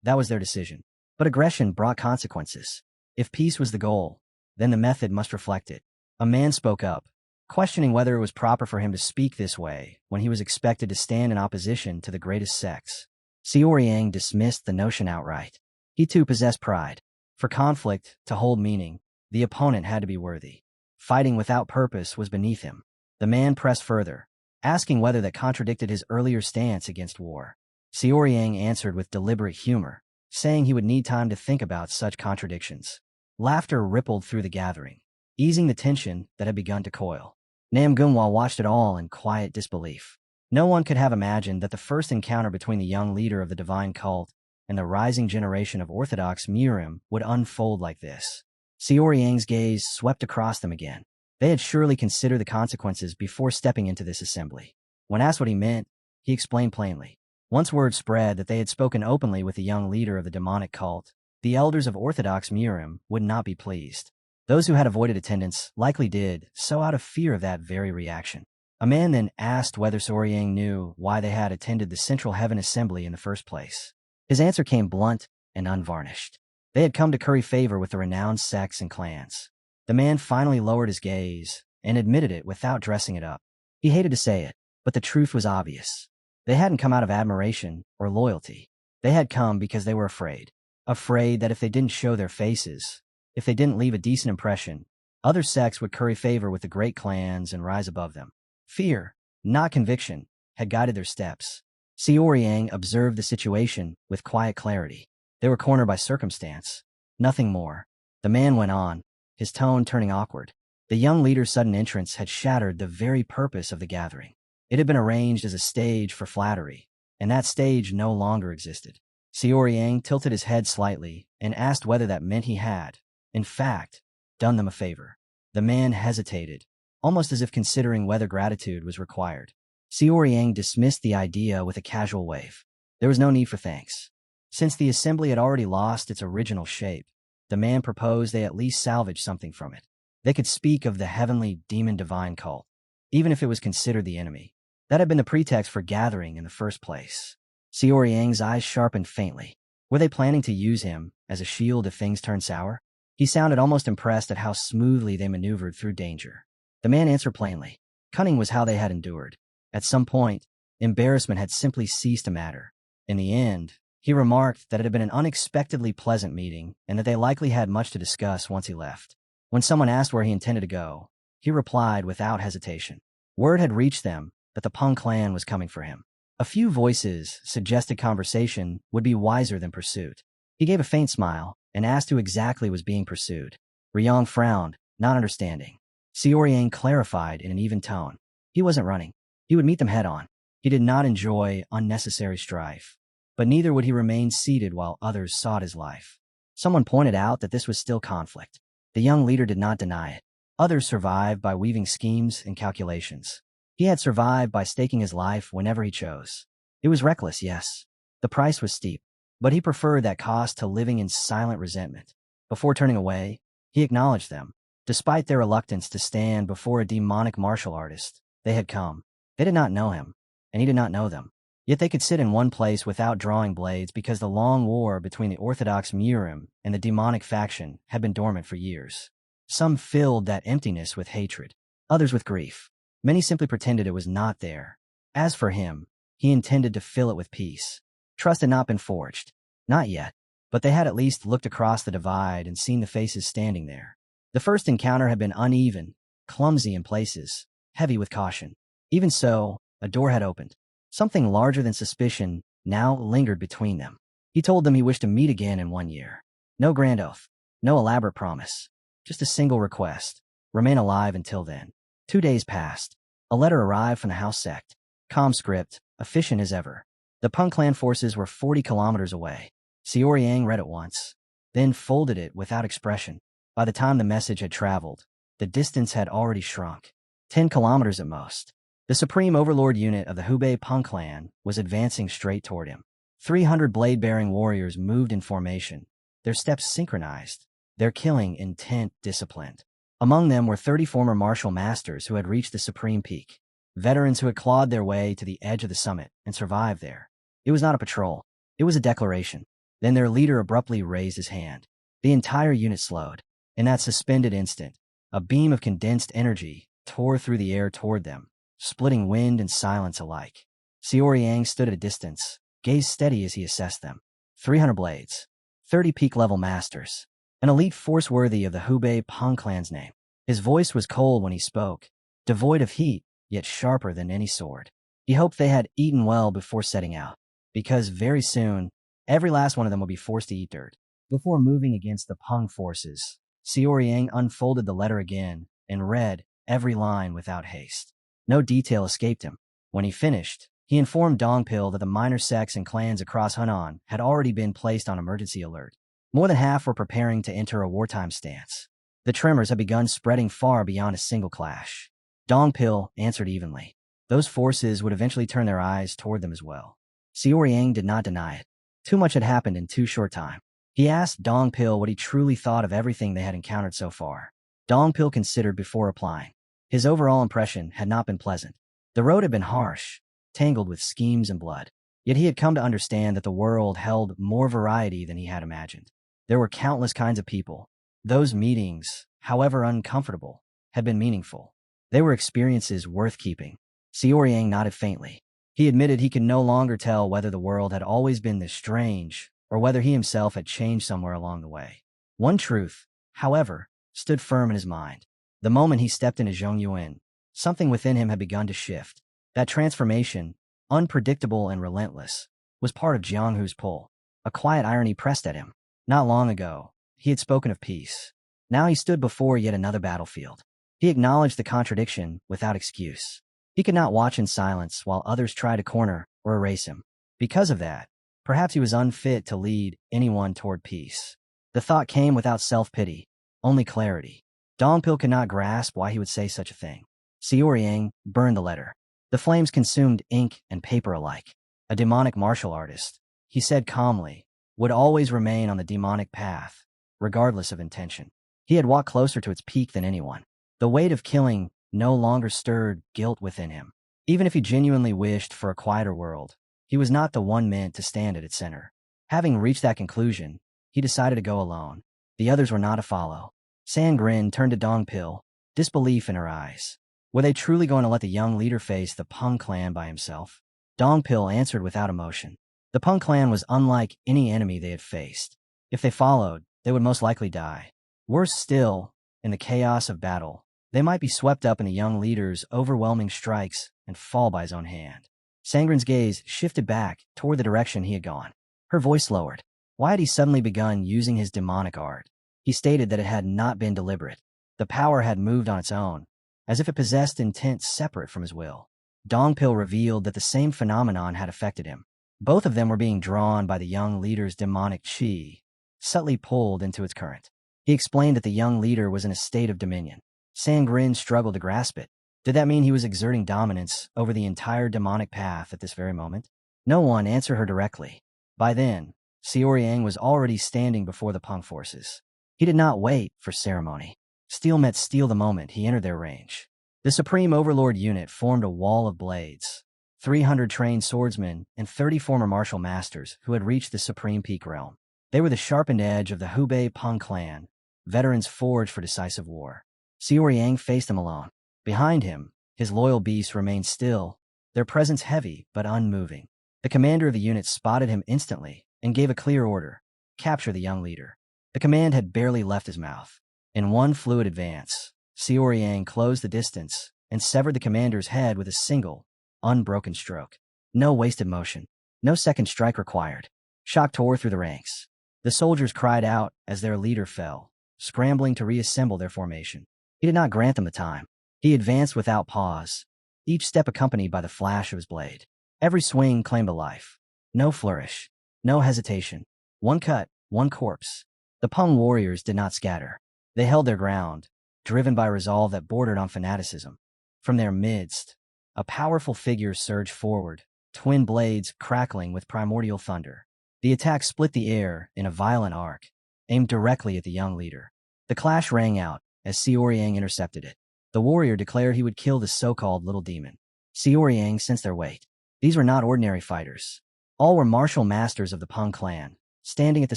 that was their decision. But aggression brought consequences. If peace was the goal, then the method must reflect it. A man spoke up, questioning whether it was proper for him to speak this way when he was expected to stand in opposition to the greatest sects. Xiaoryang dismissed the notion outright. He too possessed pride. For conflict to hold meaning, the opponent had to be worthy. Fighting without purpose was beneath him. The man pressed further, asking whether that contradicted his earlier stance against war. Xiaoryang answered with deliberate humor, saying he would need time to think about such contradictions. Laughter rippled through the gathering, easing the tension that had begun to coil. Nam Gunghua watched it all in quiet disbelief. No one could have imagined that the first encounter between the young leader of the divine cult and the rising generation of Orthodox Murim would unfold like this. Xiao Yang's gaze swept across them again. They had surely considered the consequences before stepping into this assembly. When asked what he meant, he explained plainly. Once word spread that they had spoken openly with the young leader of the demonic cult, the elders of Orthodox Murim would not be pleased. Those who had avoided attendance likely did so out of fear of that very reaction. A man then asked whether Soryang knew why they had attended the Central Heaven Assembly in the first place. His answer came blunt and unvarnished. They had come to curry favor with the renowned sects and clans. The man finally lowered his gaze and admitted it without dressing it up. He hated to say it, but the truth was obvious. They hadn't come out of admiration or loyalty. They had come because they were afraid. Afraid that if they didn't show their faces, if they didn't leave a decent impression, other sects would curry favor with the great clans and rise above them. Fear, not conviction, had guided their steps. Xiao observed the situation with quiet clarity. They were cornered by circumstance, nothing more. The man went on, his tone turning awkward. The young leader's sudden entrance had shattered the very purpose of the gathering. It had been arranged as a stage for flattery, and that stage no longer existed. Xiao tilted his head slightly and asked whether that meant he had, in fact, done them a favor. The man hesitated, almost as if considering whether gratitude was required. Xiao dismissed the idea with a casual wave. There was no need for thanks. Since the assembly had already lost its original shape, the man proposed they at least salvage something from it. They could speak of the heavenly demon divine cult, even if it was considered the enemy. That had been the pretext for gathering in the first place. Xiao eyes sharpened faintly. Were they planning to use him as a shield if things turned sour? He sounded almost impressed at how smoothly they maneuvered through danger. The man answered plainly. Cunning was how they had endured. At some point, embarrassment had simply ceased to matter. In the end, he remarked that it had been an unexpectedly pleasant meeting and that they likely had much to discuss once he left. When someone asked where he intended to go, he replied without hesitation. Word had reached them that the Peng clan was coming for him. A few voices suggested conversation would be wiser than pursuit. He gave a faint smile and asked who exactly was being pursued. Riyong frowned, not understanding. Xiao clarified in an even tone. He wasn't running. He would meet them head-on. He did not enjoy unnecessary strife, but neither would he remain seated while others sought his life. Someone pointed out that this was still conflict. The young leader did not deny it. Others survived by weaving schemes and calculations. He had survived by staking his life whenever he chose. It was reckless, yes. The price was steep, but he preferred that cost to living in silent resentment. Before turning away, he acknowledged them. Despite their reluctance to stand before a demonic martial artist, they had come. They did not know him, and he did not know them. Yet they could sit in one place without drawing blades because the long war between the Orthodox Murim and the demonic faction had been dormant for years. Some filled that emptiness with hatred, others with grief. Many simply pretended it was not there. As for him, he intended to fill it with peace. Trust had not been forged. Not yet, but they had at least looked across the divide and seen the faces standing there. The first encounter had been uneven, clumsy in places, heavy with caution. Even so, a door had opened. Something larger than suspicion now lingered between them. He told them he wished to meet again in 1 year. No grand oath, no elaborate promise, just a single request. Remain alive until then. 2 days passed. A letter arrived from the house sect. Calm script, efficient as ever. The Peng clan forces were 40 kilometers away. Xiao read it once, then folded it without expression. By the time the message had traveled, the distance had already shrunk. 10 kilometers at most. The supreme overlord unit of the Hubei Peng clan was advancing straight toward him. 300 blade-bearing warriors moved in formation, their steps synchronized, their killing intent disciplined. Among them were 30 former martial masters who had reached the supreme peak, veterans who had clawed their way to the edge of the summit and survived there. It was not a patrol. It was a declaration. Then their leader abruptly raised his hand. The entire unit slowed. In that suspended instant, a beam of condensed energy tore through the air toward them, splitting wind and silence alike. Xiao stood at a distance, gazed steady as he assessed them. 300 blades, 30 peak-level masters, an elite force worthy of the Hubei Peng clan's name. His voice was cold when he spoke, devoid of heat, yet sharper than any sword. He hoped they had eaten well before setting out, because very soon, every last one of them would be forced to eat dirt. Before moving against the Peng forces, Xiao unfolded the letter again and read every line without haste. No detail escaped him. When he finished, he informed Dongpil that the minor sects and clans across Hunan had already been placed on emergency alert. More than half were preparing to enter a wartime stance. The tremors had begun spreading far beyond a single clash. Dongpil answered evenly. Those forces would eventually turn their eyes toward them as well. Xiaoyang did not deny it. Too much had happened in too short time. He asked Dongpil what he truly thought of everything they had encountered so far. Dongpil considered before replying. His overall impression had not been pleasant. The road had been harsh, tangled with schemes and blood. Yet he had come to understand that the world held more variety than he had imagined. There were countless kinds of people. Those meetings, however uncomfortable, had been meaningful. They were experiences worth keeping. Xiaoyang nodded faintly. He admitted he could no longer tell whether the world had always been this strange, or whether he himself had changed somewhere along the way. One truth, however, stood firm in his mind. The moment he stepped into Zhongyuan, something within him had begun to shift. That transformation, unpredictable and relentless, was part of Jianghu's pull. A quiet irony pressed at him. Not long ago, he had spoken of peace. Now he stood before yet another battlefield. He acknowledged the contradiction without excuse. He could not watch in silence while others tried to corner or erase him. Because of that, perhaps he was unfit to lead anyone toward peace. The thought came without self-pity, only clarity. Dongpil could not grasp why he would say such a thing. Xiaoyang burned the letter. The flames consumed ink and paper alike. A demonic martial artist, he said calmly, would always remain on the demonic path, regardless of intention. He had walked closer to its peak than anyone. The weight of killing no longer stirred guilt within him. Even if he genuinely wished for a quieter world, he was not the one meant to stand at its center. Having reached that conclusion, he decided to go alone. The others were not to follow. Sangrin turned to Dongpil, disbelief in her eyes. Were they truly going to let the young leader face the Peng clan by himself? Dongpil answered without emotion. The Peng clan was unlike any enemy they had faced. If they followed, they would most likely die. Worse still, in the chaos of battle, they might be swept up in the young leader's overwhelming strikes and fall by his own hand. Sangrin's gaze shifted back toward the direction he had gone. Her voice lowered. Why had he suddenly begun using his demonic art? He stated that it had not been deliberate. The power had moved on its own, as if it possessed intent separate from his will. Dongpil revealed that the same phenomenon had affected him. Both of them were being drawn by the young leader's demonic chi, subtly pulled into its current. He explained that the young leader was in a state of dominion. Sangrin struggled to grasp it. Did that mean he was exerting dominance over the entire demonic path at this very moment? No one answered her directly. By then, Xiaoyang was already standing before the Peng forces. He did not wait for ceremony. Steel met steel the moment he entered their range. The Supreme Overlord unit formed a wall of blades. 300 trained swordsmen and 30 former martial masters who had reached the Supreme Peak realm. They were the sharpened edge of the Hubei Peng clan, veterans forged for decisive war. Xiaoyang faced them alone. Behind him, his loyal beasts remained still, their presence heavy but unmoving. The commander of the unit spotted him instantly and gave a clear order: capture the young leader. The command had barely left his mouth. In one fluid advance, Xiaoyang closed the distance and severed the commander's head with a single, unbroken stroke. No wasted motion, no second strike required. Shock tore through the ranks. The soldiers cried out as their leader fell, scrambling to reassemble their formation. He did not grant them the time. He advanced without pause, each step accompanied by the flash of his blade. Every swing claimed a life. No flourish, no hesitation. One cut, one corpse. The Peng warriors did not scatter. They held their ground, driven by resolve that bordered on fanaticism. From their midst, a powerful figure surged forward, twin blades crackling with primordial thunder. The attack split the air in a violent arc, aimed directly at the young leader. The clash rang out as Xiaoyang intercepted it. The warrior declared he would kill the so-called little demon. Xiaoyang sensed their weight. These were not ordinary fighters. All were martial masters of the Peng clan, standing at the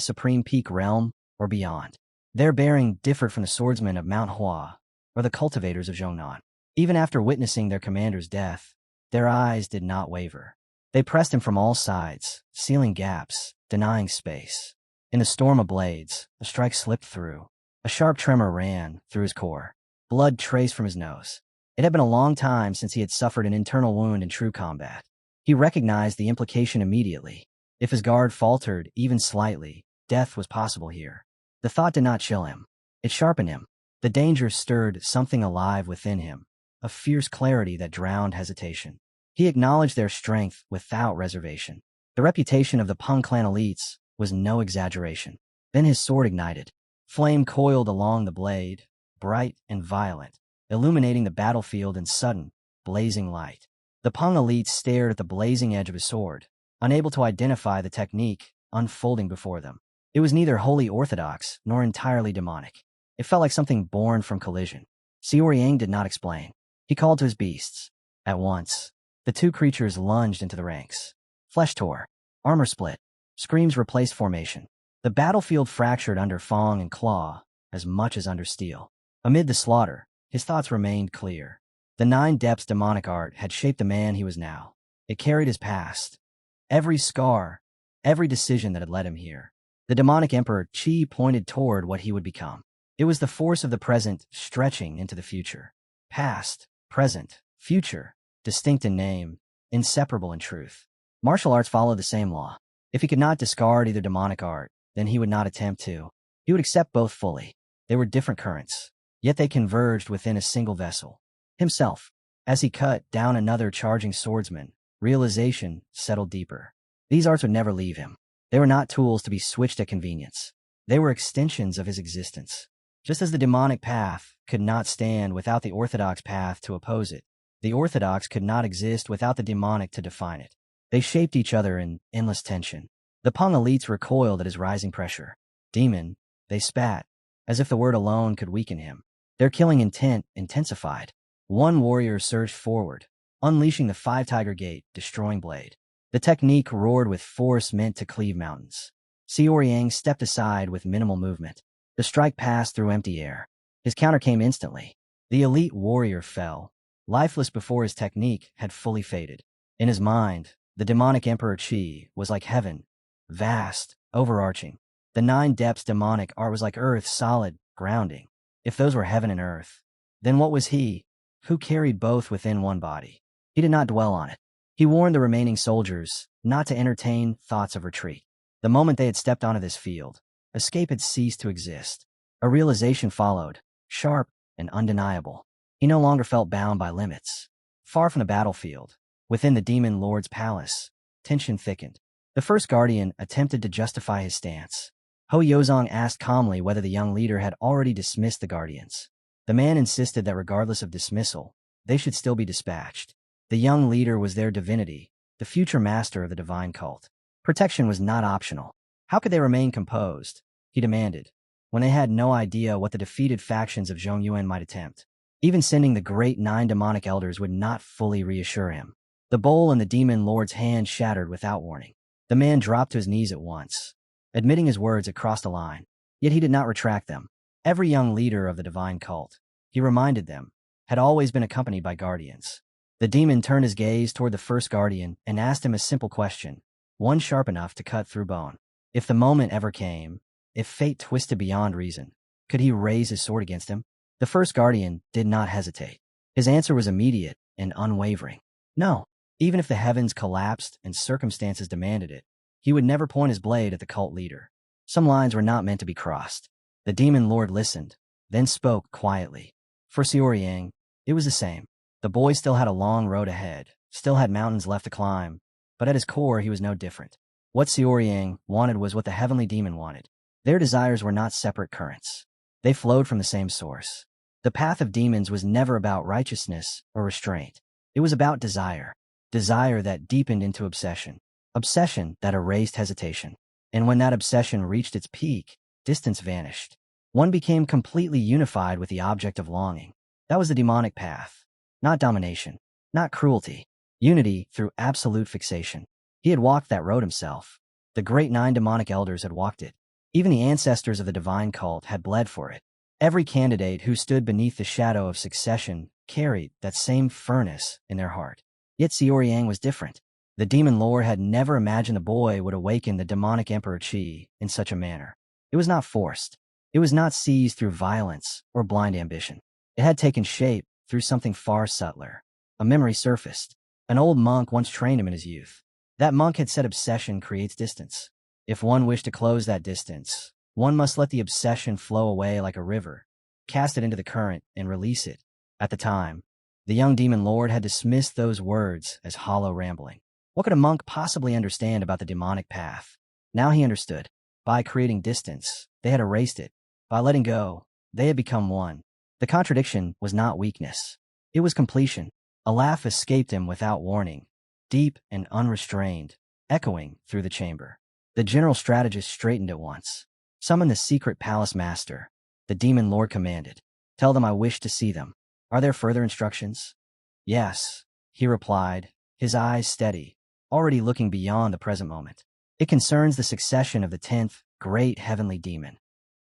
Supreme Peak realm or beyond. Their bearing differed from the swordsmen of Manhwa or the cultivators of Zhongnan. Even after witnessing their commander's death, their eyes did not waver. They pressed him from all sides, sealing gaps, denying space. In the storm of blades, a strike slipped through. A sharp tremor ran through his core. Blood traced from his nose. It had been a long time since he had suffered an internal wound in true combat. He recognized the implication immediately. If his guard faltered even slightly, death was possible here. The thought did not chill him. It sharpened him. The danger stirred something alive within him, a fierce clarity that drowned hesitation. He acknowledged their strength without reservation. The reputation of the Peng clan elites was no exaggeration. Then his sword ignited. Flame coiled along the blade, bright and violent, illuminating the battlefield in sudden, blazing light. The Peng elites stared at the blazing edge of his sword, unable to identify the technique unfolding before them. It was neither wholly orthodox nor entirely demonic. It felt like something born from collision. Xiaoyang did not explain. He called to his beasts. At once, the two creatures lunged into the ranks. Flesh tore. Armor split. Screams replaced formation. The battlefield fractured under Fang and Claw as much as under steel. Amid the slaughter, his thoughts remained clear. The 9 depths demonic art had shaped the man he was now. It carried his past. Every scar, every decision that had led him here. The demonic emperor Qi pointed toward what he would become. It was the force of the present stretching into the future. Past, present, future, distinct in name, inseparable in truth. Martial arts followed the same law. If he could not discard either demonic art, then he would not attempt to. He would accept both fully. They were different currents, yet they converged within a single vessel. Himself. As he cut down another charging swordsman, realization settled deeper. These arts would never leave him. They were not tools to be switched at convenience. They were extensions of his existence. Just as the demonic path could not stand without the orthodox path to oppose it, the orthodox could not exist without the demonic to define it. They shaped each other in endless tension. The Peng elites recoiled at his rising pressure. Demon, they spat, as if the word alone could weaken him. Their killing intent intensified. One warrior surged forward, unleashing the 5-tiger gate, destroying blade. The technique roared with force meant to cleave mountains. Xiaoyang stepped aside with minimal movement. The strike passed through empty air. His counter came instantly. The elite warrior fell, lifeless before his technique had fully faded. In his mind, the demonic Emperor Qi was like heaven, vast, overarching. The 9 depths demonic art was like earth, solid, grounding. If those were heaven and earth, then what was he, who carried both within one body? He did not dwell on it. He warned the remaining soldiers not to entertain thoughts of retreat. The moment they had stepped onto this field, escape had ceased to exist. A realization followed, sharp and undeniable. He no longer felt bound by limits. Far from the battlefield, within the demon lord's palace, tension thickened. The first guardian attempted to justify his stance. Ho Yozong asked calmly whether the young leader had already dismissed the guardians. The man insisted that regardless of dismissal, they should still be dispatched. The young leader was their divinity, the future master of the divine cult. Protection was not optional. How could they remain composed? He demanded, when they had no idea what the defeated factions of Zhongyuan might attempt. Even sending the great 9 demonic elders would not fully reassure him. The bowl in the demon lord's hand shattered without warning. The man dropped to his knees at once. Admitting his words had crossed a line, yet he did not retract them. Every young leader of the divine cult, he reminded them, had always been accompanied by guardians. The demon turned his gaze toward the first guardian and asked him a simple question, one sharp enough to cut through bone. If the moment ever came, if fate twisted beyond reason, could he raise his sword against him? The first guardian did not hesitate. His answer was immediate and unwavering. No, even if the heavens collapsed and circumstances demanded it, he would never point his blade at the cult leader. Some lines were not meant to be crossed. The demon lord listened, then spoke quietly. For Xiaoyang, it was the same. The boy still had a long road ahead, still had mountains left to climb, but at his core he was no different. What Xiaoyang wanted was what the heavenly demon wanted. Their desires were not separate currents. They flowed from the same source. The path of demons was never about righteousness or restraint. It was about desire. Desire that deepened into obsession. Obsession that erased hesitation. And when that obsession reached its peak, distance vanished. One became completely unified with the object of longing. That was the demonic path. Not domination. Not cruelty. Unity through absolute fixation. He had walked that road himself. The great 9 demonic elders had walked it. Even the ancestors of the divine cult had bled for it. Every candidate who stood beneath the shadow of succession carried that same furnace in their heart. Yet Xiaoyang was different. The demon lord had never imagined the boy would awaken the demonic Emperor Qi in such a manner. It was not forced. It was not seized through violence or blind ambition. It had taken shape through something far subtler. A memory surfaced. An old monk once trained him in his youth. That monk had said obsession creates distance. If one wished to close that distance, one must let the obsession flow away like a river, cast it into the current, and release it. At the time, The young demon lord had dismissed those words as hollow rambling. What could a monk possibly understand about the demonic path? Now he understood. By creating distance, they had erased it. By letting go, they had become one. The contradiction was not weakness. It was completion. A laugh escaped him without warning, deep and unrestrained, echoing through the chamber. The general strategist straightened at once. Summon the secret palace master. The demon lord commanded. Tell them I wish to see them. Are there further instructions? Yes, he replied, his eyes steady, already looking beyond the present moment. It concerns the succession of the 10th great heavenly demon.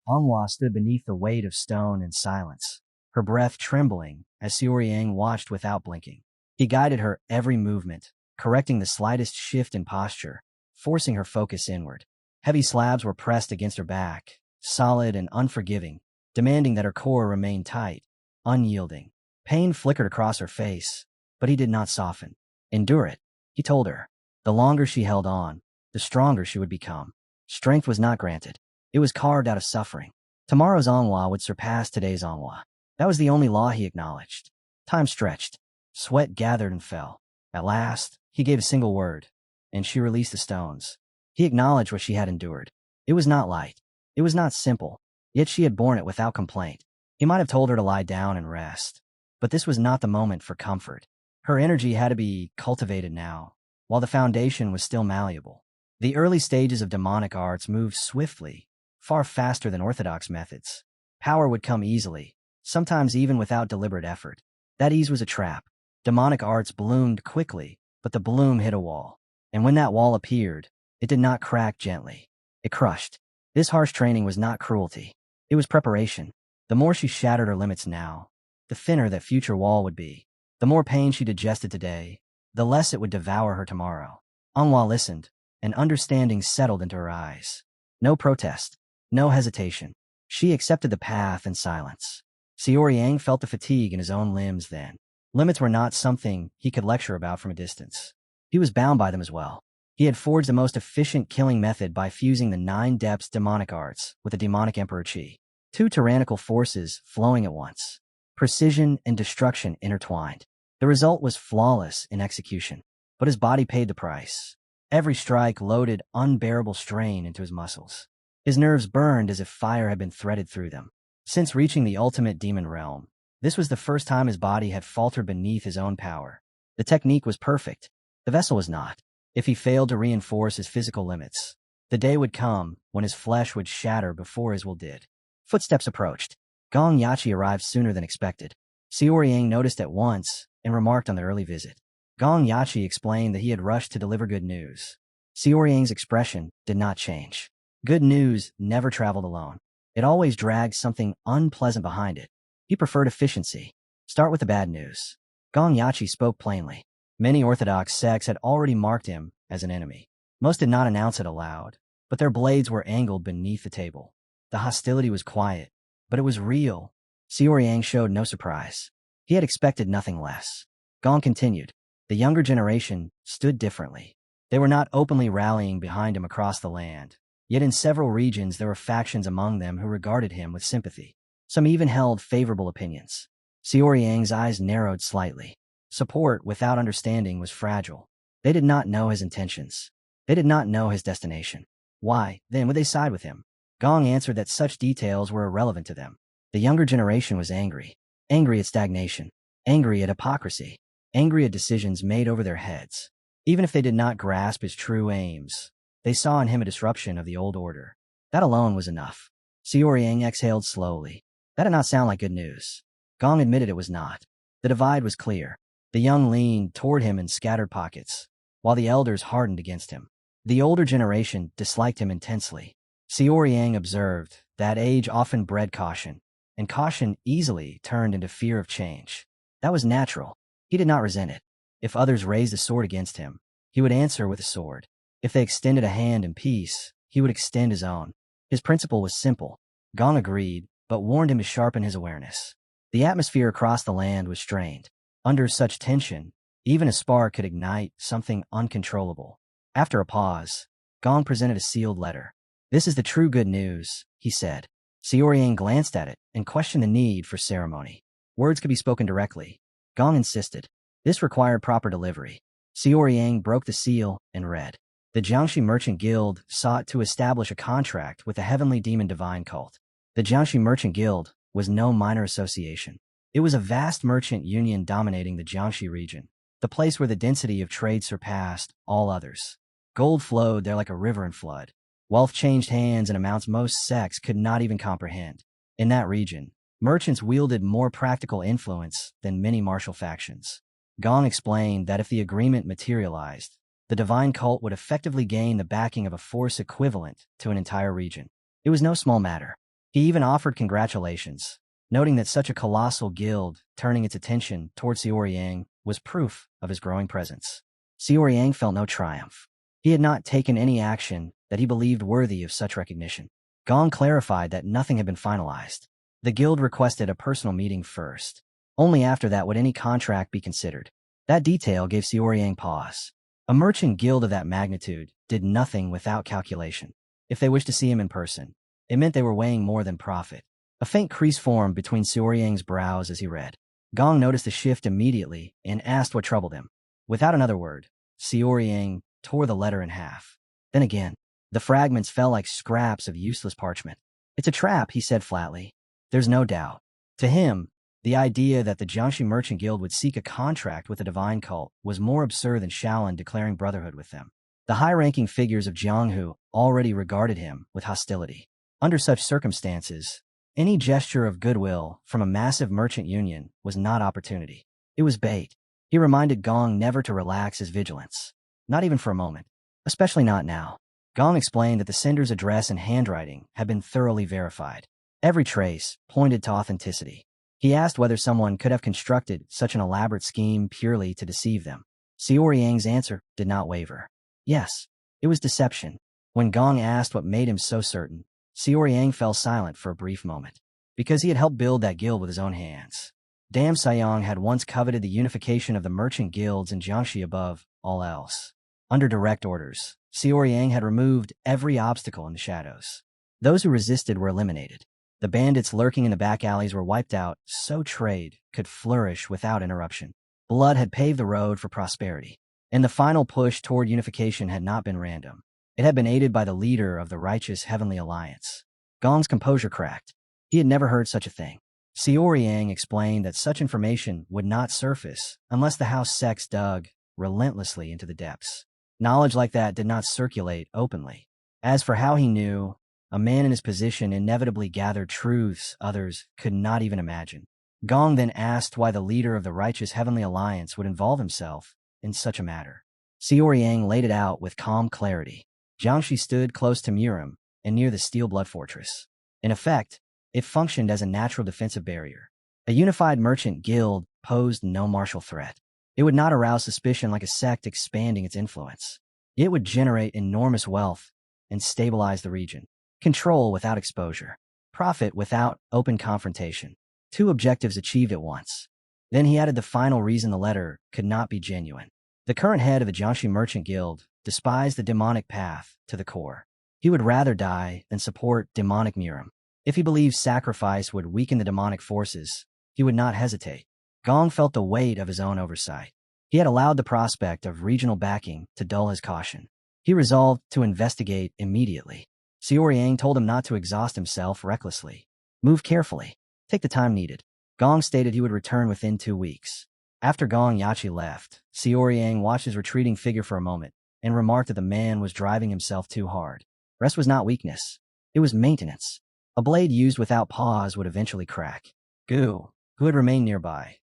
Manhwa stood beneath the weight of stone in silence, her breath trembling as Xiaoyang watched without blinking. He guided her every movement, correcting the slightest shift in posture, forcing her focus inward. Heavy slabs were pressed against her back, solid and unforgiving, demanding that her core remain tight, unyielding. Pain flickered across her face, but he did not soften. Endure it, he told her. The longer she held on, the stronger she would become. Strength was not granted. It was carved out of suffering. Tomorrow's Manhwa would surpass today's Manhwa. That was the only law he acknowledged. Time stretched. Sweat gathered and fell. At last, he gave a single word, and she released the stones. He acknowledged what she had endured. It was not light. It was not simple, yet she had borne it without complaint. He might have told her to lie down and rest, but this was not the moment for comfort. Her energy had to be cultivated now, while the foundation was still malleable. The early stages of demonic arts moved swiftly, far faster than orthodox methods. Power would come easily, sometimes even without deliberate effort. That ease was a trap. Demonic arts bloomed quickly, but the bloom hit a wall. And when that wall appeared, it did not crack gently. It crushed. This harsh training was not cruelty. It was preparation. The more she shattered her limits now, the thinner that future wall would be. The more pain she digested today, the less it would devour her tomorrow. Manhwa listened, and understanding settled into her eyes. No protest, no hesitation. She accepted the path in silence. Xiaoyang felt the fatigue in his own limbs then. Limits were not something he could lecture about from a distance. He was bound by them as well. He had forged the most efficient killing method by fusing the 9 depths demonic arts with the demonic emperor Qi. 2 tyrannical forces flowing at once. Precision and destruction intertwined. The result was flawless in execution, but his body paid the price. Every strike loaded unbearable strain into his muscles. His nerves burned as if fire had been threaded through them. Since reaching the ultimate demon realm, this was the first time his body had faltered beneath his own power. The technique was perfect. The vessel was not. If he failed to reinforce his physical limits, the day would come when his flesh would shatter before his will did. Footsteps approached. Gong Yachi arrived sooner than expected. Xiaoyang noticed at once and remarked on the early visit. Gong Yachi explained that he had rushed to deliver good news. Xiaoyang's expression did not change. Good news never traveled alone. It always dragged something unpleasant behind it. He preferred efficiency. Start with the bad news. Gong Yachi spoke plainly. Many orthodox sects had already marked him as an enemy. Most did not announce it aloud, but their blades were angled beneath the table. The hostility was quiet, but it was real. Xiaoyang showed no surprise. He had expected nothing less. Gong continued. The younger generation stood differently. They were not openly rallying behind him across the land. Yet in several regions there were factions among them who regarded him with sympathy. Some even held favorable opinions. Xiaoyang's eyes narrowed slightly. Support without understanding was fragile. They did not know his intentions. They did not know his destination. Why, then, would they side with him? Gong answered that such details were irrelevant to them. The younger generation was angry. Angry at stagnation. Angry at hypocrisy. Angry at decisions made over their heads. Even if they did not grasp his true aims, they saw in him a disruption of the old order. That alone was enough. Xiaoyang exhaled slowly. That did not sound like good news. Gong admitted it was not. The divide was clear. The young leaned toward him in scattered pockets, while the elders hardened against him. The older generation disliked him intensely. Xiaoyang observed that age often bred caution, and caution easily turned into fear of change. That was natural. He did not resent it. If others raised a sword against him, he would answer with a sword. If they extended a hand in peace, he would extend his own. His principle was simple. Gong agreed, but warned him to sharpen his awareness. The atmosphere across the land was strained. Under such tension, even a spark could ignite something uncontrollable. After a pause, Gong presented a sealed letter. This is the true good news, he said. Xiaoyang glanced at it and questioned the need for ceremony. Words could be spoken directly. Gong insisted. This required proper delivery. Xiao Yang broke the seal and read. The Jiangxi Merchant Guild sought to establish a contract with the Heavenly Demon Divine Cult. The Jiangxi Merchant Guild was no minor association. It was a vast merchant union dominating the Jiangxi region, the place where the density of trade surpassed all others. Gold flowed there like a river in flood. Wealth changed hands in amounts most sects could not even comprehend. In that region, merchants wielded more practical influence than many martial factions. Gong explained that if the agreement materialized, the divine cult would effectively gain the backing of a force equivalent to an entire region. It was no small matter. He even offered congratulations, noting that such a colossal guild turning its attention towards Xiao Yang was proof of his growing presence. Xiao Yang felt no triumph. He had not taken any action that he believed worthy of such recognition. Gong clarified that nothing had been finalized. The guild requested a personal meeting first. Only after that would any contract be considered. That detail gave Xiao Yang pause. A merchant guild of that magnitude did nothing without calculation. If they wished to see him in person, it meant they were weighing more than profit. A faint crease formed between Xiao Yang's brows as he read. Gong noticed the shift immediately and asked what troubled him. Without another word, Xiao Yang tore the letter in half. Then again, the fragments fell like scraps of useless parchment. It's a trap, he said flatly. There's no doubt. To him, the idea that the Jiangxi Merchant Guild would seek a contract with the divine cult was more absurd than Shaolin declaring brotherhood with them. The high-ranking figures of Jianghu already regarded him with hostility. Under such circumstances, any gesture of goodwill from a massive merchant union was not opportunity. It was bait. He reminded Gong never to relax his vigilance. Not even for a moment. Especially not now. Gong explained that the sender's address and handwriting had been thoroughly verified. Every trace pointed to authenticity. He asked whether someone could have constructed such an elaborate scheme purely to deceive them. Xiao Yang's answer did not waver. Yes, it was deception. When Gong asked what made him so certain, Xiao Yang fell silent for a brief moment. Because he had helped build that guild with his own hands. Dam Saiyang had once coveted the unification of the merchant guilds in Jiangxi above all else. Under direct orders, Xiao Yang had removed every obstacle in the shadows. Those who resisted were eliminated. The bandits lurking in the back alleys were wiped out so trade could flourish without interruption. Blood had paved the road for prosperity. And the final push toward unification had not been random. It had been aided by the leader of the righteous Heavenly Alliance. Gong's composure cracked. He had never heard such a thing. Xiao Yang explained that such information would not surface unless the house sects dug relentlessly into the depths. Knowledge like that did not circulate openly. As for how he knew, a man in his position inevitably gathered truths others could not even imagine. Gong then asked why the leader of the righteous Heavenly Alliance would involve himself in such a matter. Xiao Yang laid it out with calm clarity. Jiangxi stood close to Murim and near the Steel Blood Fortress. In effect, it functioned as a natural defensive barrier. A unified merchant guild posed no martial threat. It would not arouse suspicion like a sect expanding its influence. It would generate enormous wealth and stabilize the region. Control without exposure. Profit without open confrontation. Two objectives achieved at once. Then he added the final reason the letter could not be genuine. The current head of the Jiangxi Merchant Guild despised the demonic path to the core. He would rather die than support demonic Murim. If he believed sacrifice would weaken the demonic forces, he would not hesitate. Gong felt the weight of his own oversight. He had allowed the prospect of regional backing to dull his caution. He resolved to investigate immediately. Xiao Yang told him not to exhaust himself recklessly. Move carefully. Take the time needed. Gong stated he would return within 2 weeks. After Gong Yachi left, Xiao Yang watched his retreating figure for a moment and remarked that the man was driving himself too hard. Rest was not weakness. It was maintenance. A blade used without pause would eventually crack. Gu, who had remained nearby,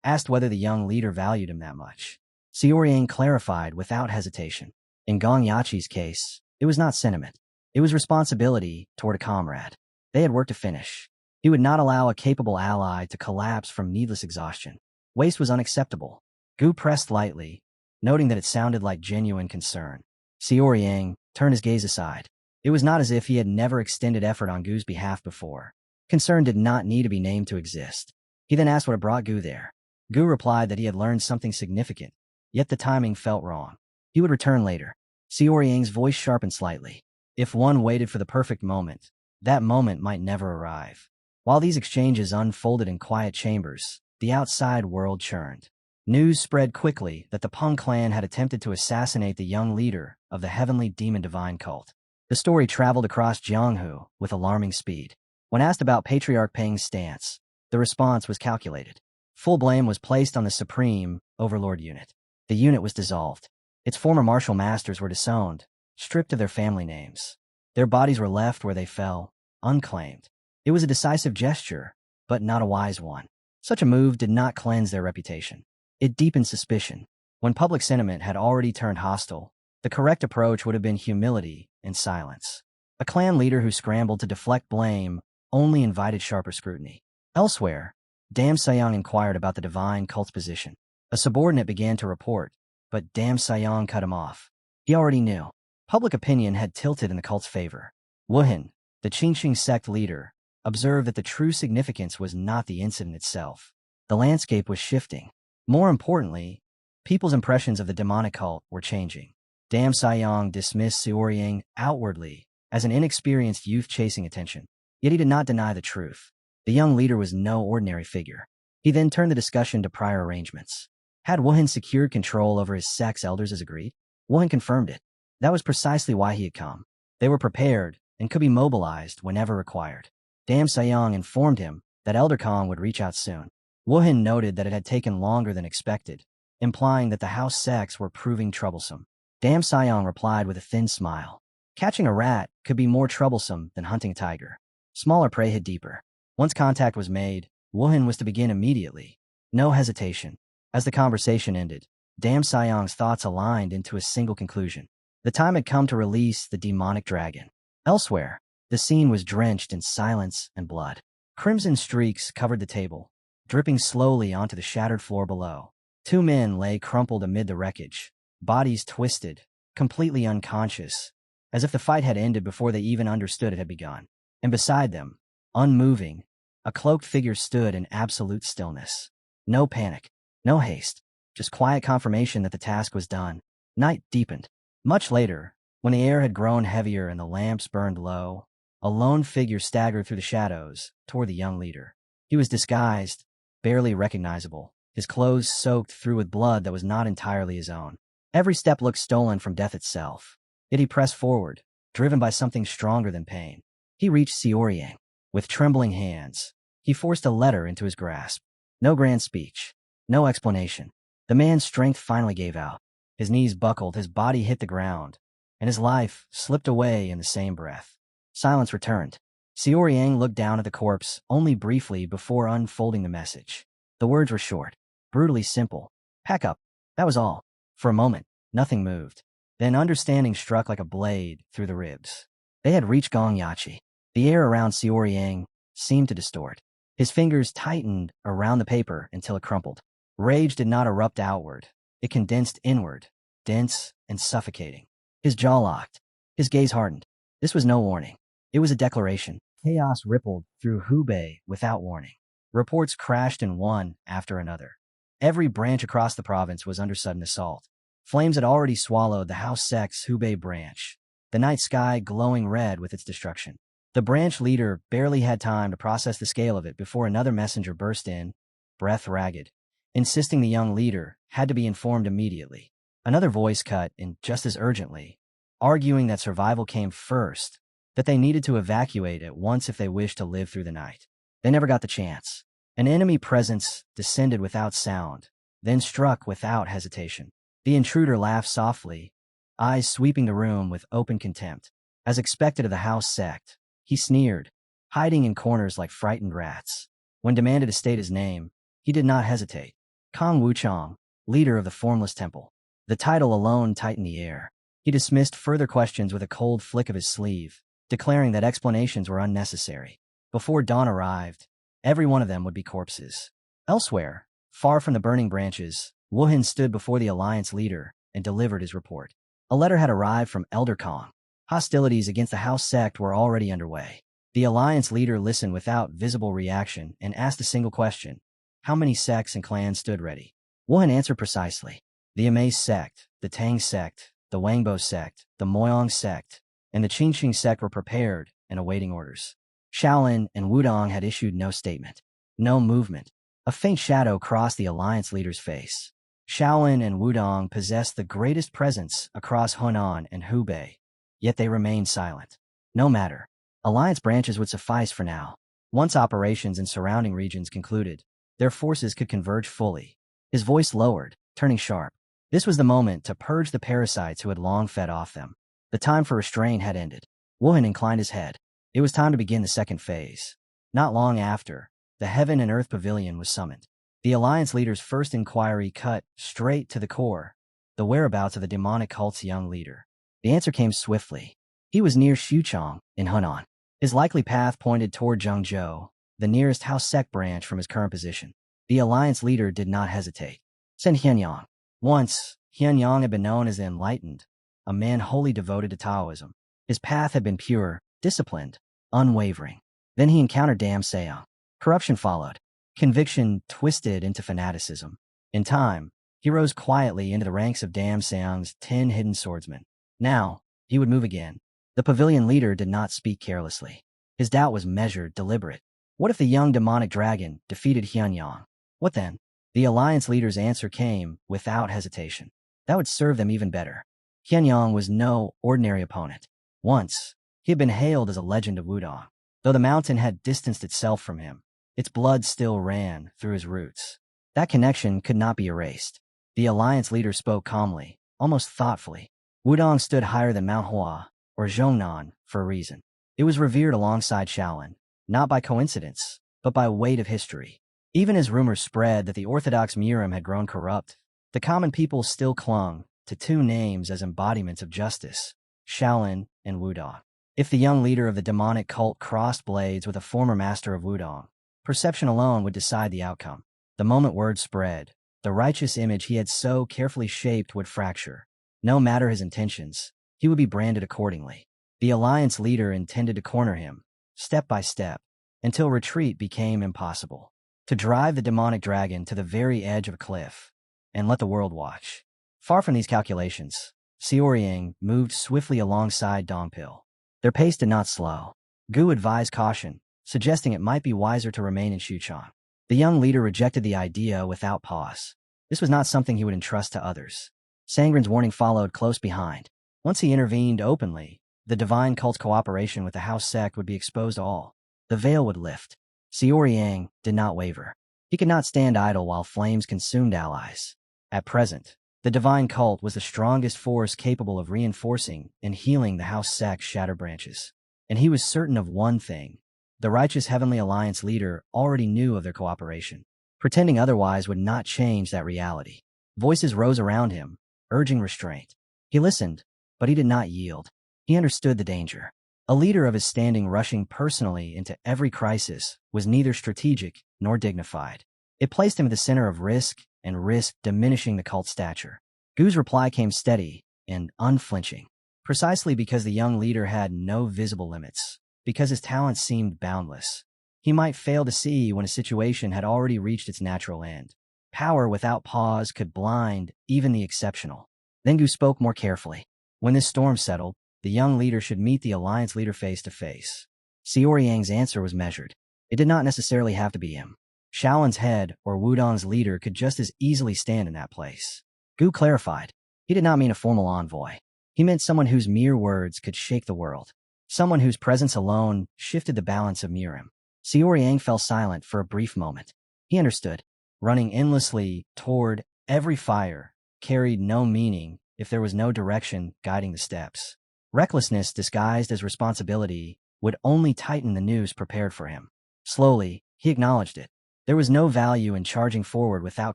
asked whether the young leader valued him that much. Xiao Yang clarified without hesitation. In Gong Yachi's case, it was not sentiment. It was responsibility toward a comrade. They had work to finish. He would not allow a capable ally to collapse from needless exhaustion. Waste was unacceptable. Gu pressed lightly, noting that it sounded like genuine concern. Xiao Yang turned his gaze aside. It was not as if he had never extended effort on Gu's behalf before. Concern did not need to be named to exist. He then asked what had brought Gu there. Gu replied that he had learned something significant, yet the timing felt wrong. He would return later. Xiao Yang's voice sharpened slightly. If one waited for the perfect moment, that moment might never arrive. While these exchanges unfolded in quiet chambers, the outside world churned. News spread quickly that the Peng clan had attempted to assassinate the young leader of the heavenly demon divine cult. The story traveled across Jianghu with alarming speed. When asked about Patriarch Peng's stance, the response was calculated. Full blame was placed on the Supreme Overlord unit. The unit was dissolved. Its former martial masters were disowned, stripped of their family names. Their bodies were left where they fell, unclaimed. It was a decisive gesture, but not a wise one. Such a move did not cleanse their reputation. It deepened suspicion. When public sentiment had already turned hostile, the correct approach would have been humility and silence. A clan leader who scrambled to deflect blame only invited sharper scrutiny. Elsewhere, Dam Sayang inquired about the divine cult's position. A subordinate began to report, but Dam Sayang cut him off. He already knew. Public opinion had tilted in the cult's favor. Wuhan, the Qingxing sect leader, observed that the true significance was not the incident itself. The landscape was shifting. More importantly, people's impressions of the demonic cult were changing. Dam Sayang dismissed Xiaoryang outwardly as an inexperienced youth chasing attention. Yet he did not deny the truth. The young leader was no ordinary figure. He then turned the discussion to prior arrangements. Had Wuhan secured control over his sect's elders as agreed? Wuhan confirmed it. That was precisely why he had come. They were prepared and could be mobilized whenever required. Dam Sayang informed him that Elder Kong would reach out soon. Wuhan noted that it had taken longer than expected, implying that the house sects were proving troublesome. Dam Sayang replied with a thin smile. Catching a rat could be more troublesome than hunting a tiger. Smaller prey hid deeper. Once contact was made, Wuhan was to begin immediately. No hesitation. As the conversation ended, Dam Sayang's thoughts aligned into a single conclusion. The time had come to release the demonic dragon. Elsewhere, the scene was drenched in silence and blood. Crimson streaks covered the table, dripping slowly onto the shattered floor below. Two men lay crumpled amid the wreckage, bodies twisted, completely unconscious, as if the fight had ended before they even understood it had begun. And beside them, unmoving, a cloaked figure stood in absolute stillness. No panic, no haste, just quiet confirmation that the task was done. Night deepened. Much later, when the air had grown heavier and the lamps burned low, a lone figure staggered through the shadows toward the young leader. He was disguised, barely recognizable, his clothes soaked through with blood that was not entirely his own. Every step looked stolen from death itself. Yet he pressed forward, driven by something stronger than pain. He reached Xiaoryang. With trembling hands, he forced a letter into his grasp. No grand speech, no explanation. The man's strength finally gave out. His knees buckled, his body hit the ground, and his life slipped away in the same breath. Silence returned. Xiaoryang looked down at the corpse only briefly before unfolding the message. The words were short, brutally simple. Pack up. That was all. For a moment, nothing moved. Then understanding struck like a blade through the ribs. They had reached Gongyachi. The air around Xiaoryang seemed to distort. His fingers tightened around the paper until it crumpled. Rage did not erupt outward. It condensed inward, dense and suffocating. His jaw locked. His gaze hardened. This was no warning. It was a declaration. Chaos rippled through Hubei without warning. Reports crashed in one after another. Every branch across the province was under sudden assault. Flames had already swallowed the House Sect's Hubei branch, the night sky glowing red with its destruction. The branch leader barely had time to process the scale of it before another messenger burst in, breath ragged, insisting the young leader had to be informed immediately. Another voice cut in just as urgently, arguing that survival came first, that they needed to evacuate at once if they wished to live through the night. They never got the chance. An enemy presence descended without sound, then struck without hesitation. The intruder laughed softly, eyes sweeping the room with open contempt. As expected of the House Sect, he sneered, hiding in corners like frightened rats. When demanded to state his name, he did not hesitate. Kong Wuchang, leader of the Formless Temple. The title alone tightened the air. He dismissed further questions with a cold flick of his sleeve, declaring that explanations were unnecessary. Before dawn arrived, every one of them would be corpses. Elsewhere, far from the burning branches, Wuhan stood before the Alliance leader and delivered his report. A letter had arrived from Elder Kong. Hostilities against the House Sect were already underway. The Alliance leader listened without visible reaction and asked a single question. How many sects and clans stood ready? Wuhan answered precisely. The Amaze sect, the Tang sect, the Wangbo sect, the Moyong sect, and the Qingxing sect were prepared and awaiting orders. Shaolin and Wudong had issued no statement. No movement. A faint shadow crossed the alliance leader's face. Shaolin and Wudong possessed the greatest presence across Hunan and Hubei, yet they remained silent. No matter. Alliance branches would suffice for now. Once operations in surrounding regions concluded, their forces could converge fully. His voice lowered, turning sharp. This was the moment to purge the parasites who had long fed off them. The time for restraint had ended. Wuhan inclined his head. It was time to begin the second phase. Not long after, the Heaven and Earth Pavilion was summoned. The Alliance leader's first inquiry cut straight to the core, the whereabouts of the demonic cult's young leader. The answer came swiftly. He was near Xuchang, in Hunan. His likely path pointed toward Zhengzhou, the nearest House Sect branch from his current position. The Alliance leader did not hesitate. Send Xianyang. Once, Xianyang had been known as the Enlightened, a man wholly devoted to Taoism. His path had been pure, disciplined, unwavering. Then he encountered Dam Seong. Corruption followed. Conviction twisted into fanaticism. In time, he rose quietly into the ranks of Dam Seong's 10 hidden swordsmen. Now, he would move again. The pavilion leader did not speak carelessly. His doubt was measured, deliberate. What if the young demonic dragon defeated Xianyang? What then? The Alliance leader's answer came without hesitation. That would serve them even better. Xianyang was no ordinary opponent. Once, he had been hailed as a legend of Wudong. Though the mountain had distanced itself from him, its blood still ran through his roots. That connection could not be erased. The Alliance leader spoke calmly, almost thoughtfully. Wudong stood higher than Manhwa, or Zhongnan, for a reason. It was revered alongside Shaolin, not by coincidence, but by weight of history. Even as rumors spread that the orthodox Murim had grown corrupt, the common people still clung to two names as embodiments of justice, Shaolin and Wudong. If the young leader of the demonic cult crossed blades with a former master of Wudong, perception alone would decide the outcome. The moment word spread, the righteous image he had so carefully shaped would fracture. No matter his intentions, he would be branded accordingly. The Alliance leader intended to corner him, step by step, until retreat became impossible. To drive the demonic dragon to the very edge of a cliff, and let the world watch. Far from these calculations, Xiaoyang moved swiftly alongside Dongpil. Their pace did not slow. Gu advised caution, suggesting it might be wiser to remain in Xuchang. The young leader rejected the idea without pause. This was not something he would entrust to others. Sangren's warning followed close behind. Once he intervened openly, the divine cult's cooperation with the house sect would be exposed to all. The veil would lift. Xiaoyang did not waver. He could not stand idle while flames consumed allies. At present, the divine cult was the strongest force capable of reinforcing and healing the house sect's shattered branches. And he was certain of one thing. The righteous Heavenly Alliance leader already knew of their cooperation. Pretending otherwise would not change that reality. Voices rose around him, urging restraint. He listened, but he did not yield. He understood the danger. A leader of his standing rushing personally into every crisis was neither strategic nor dignified. It placed him at the center of risk, and risk diminishing the cult's stature. Gu's reply came steady and unflinching, precisely because the young leader had no visible limits, because his talents seemed boundless. He might fail to see when a situation had already reached its natural end. Power without pause could blind even the exceptional. Then Gu spoke more carefully. When this storm settled, the young leader should meet the Alliance leader face to face. Xiaoyang's answer was measured. It did not necessarily have to be him. Shaolin's head or Wudong's leader could just as easily stand in that place. Gu clarified. He did not mean a formal envoy. He meant someone whose mere words could shake the world. Someone whose presence alone shifted the balance of Murim. Xiaoyang fell silent for a brief moment. He understood. Running endlessly toward every fire carried no meaning if there was no direction guiding the steps. Recklessness disguised as responsibility would only tighten the noose prepared for him. Slowly, he acknowledged it. There was no value in charging forward without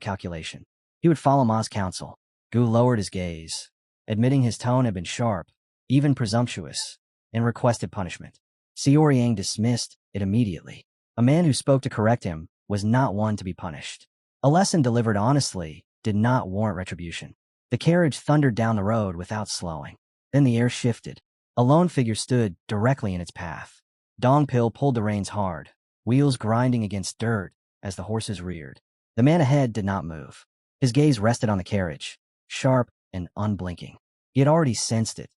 calculation. He would follow Ma's counsel. Gu lowered his gaze, admitting his tone had been sharp, even presumptuous, and requested punishment. Xiaoyang dismissed it immediately. A man who spoke to correct him was not one to be punished. A lesson delivered honestly did not warrant retribution. The carriage thundered down the road without slowing. Then the air shifted. A lone figure stood directly in its path. Dongpil pulled the reins hard, wheels grinding against dirt as the horses reared. The man ahead did not move. His gaze rested on the carriage, sharp and unblinking. He had already sensed it.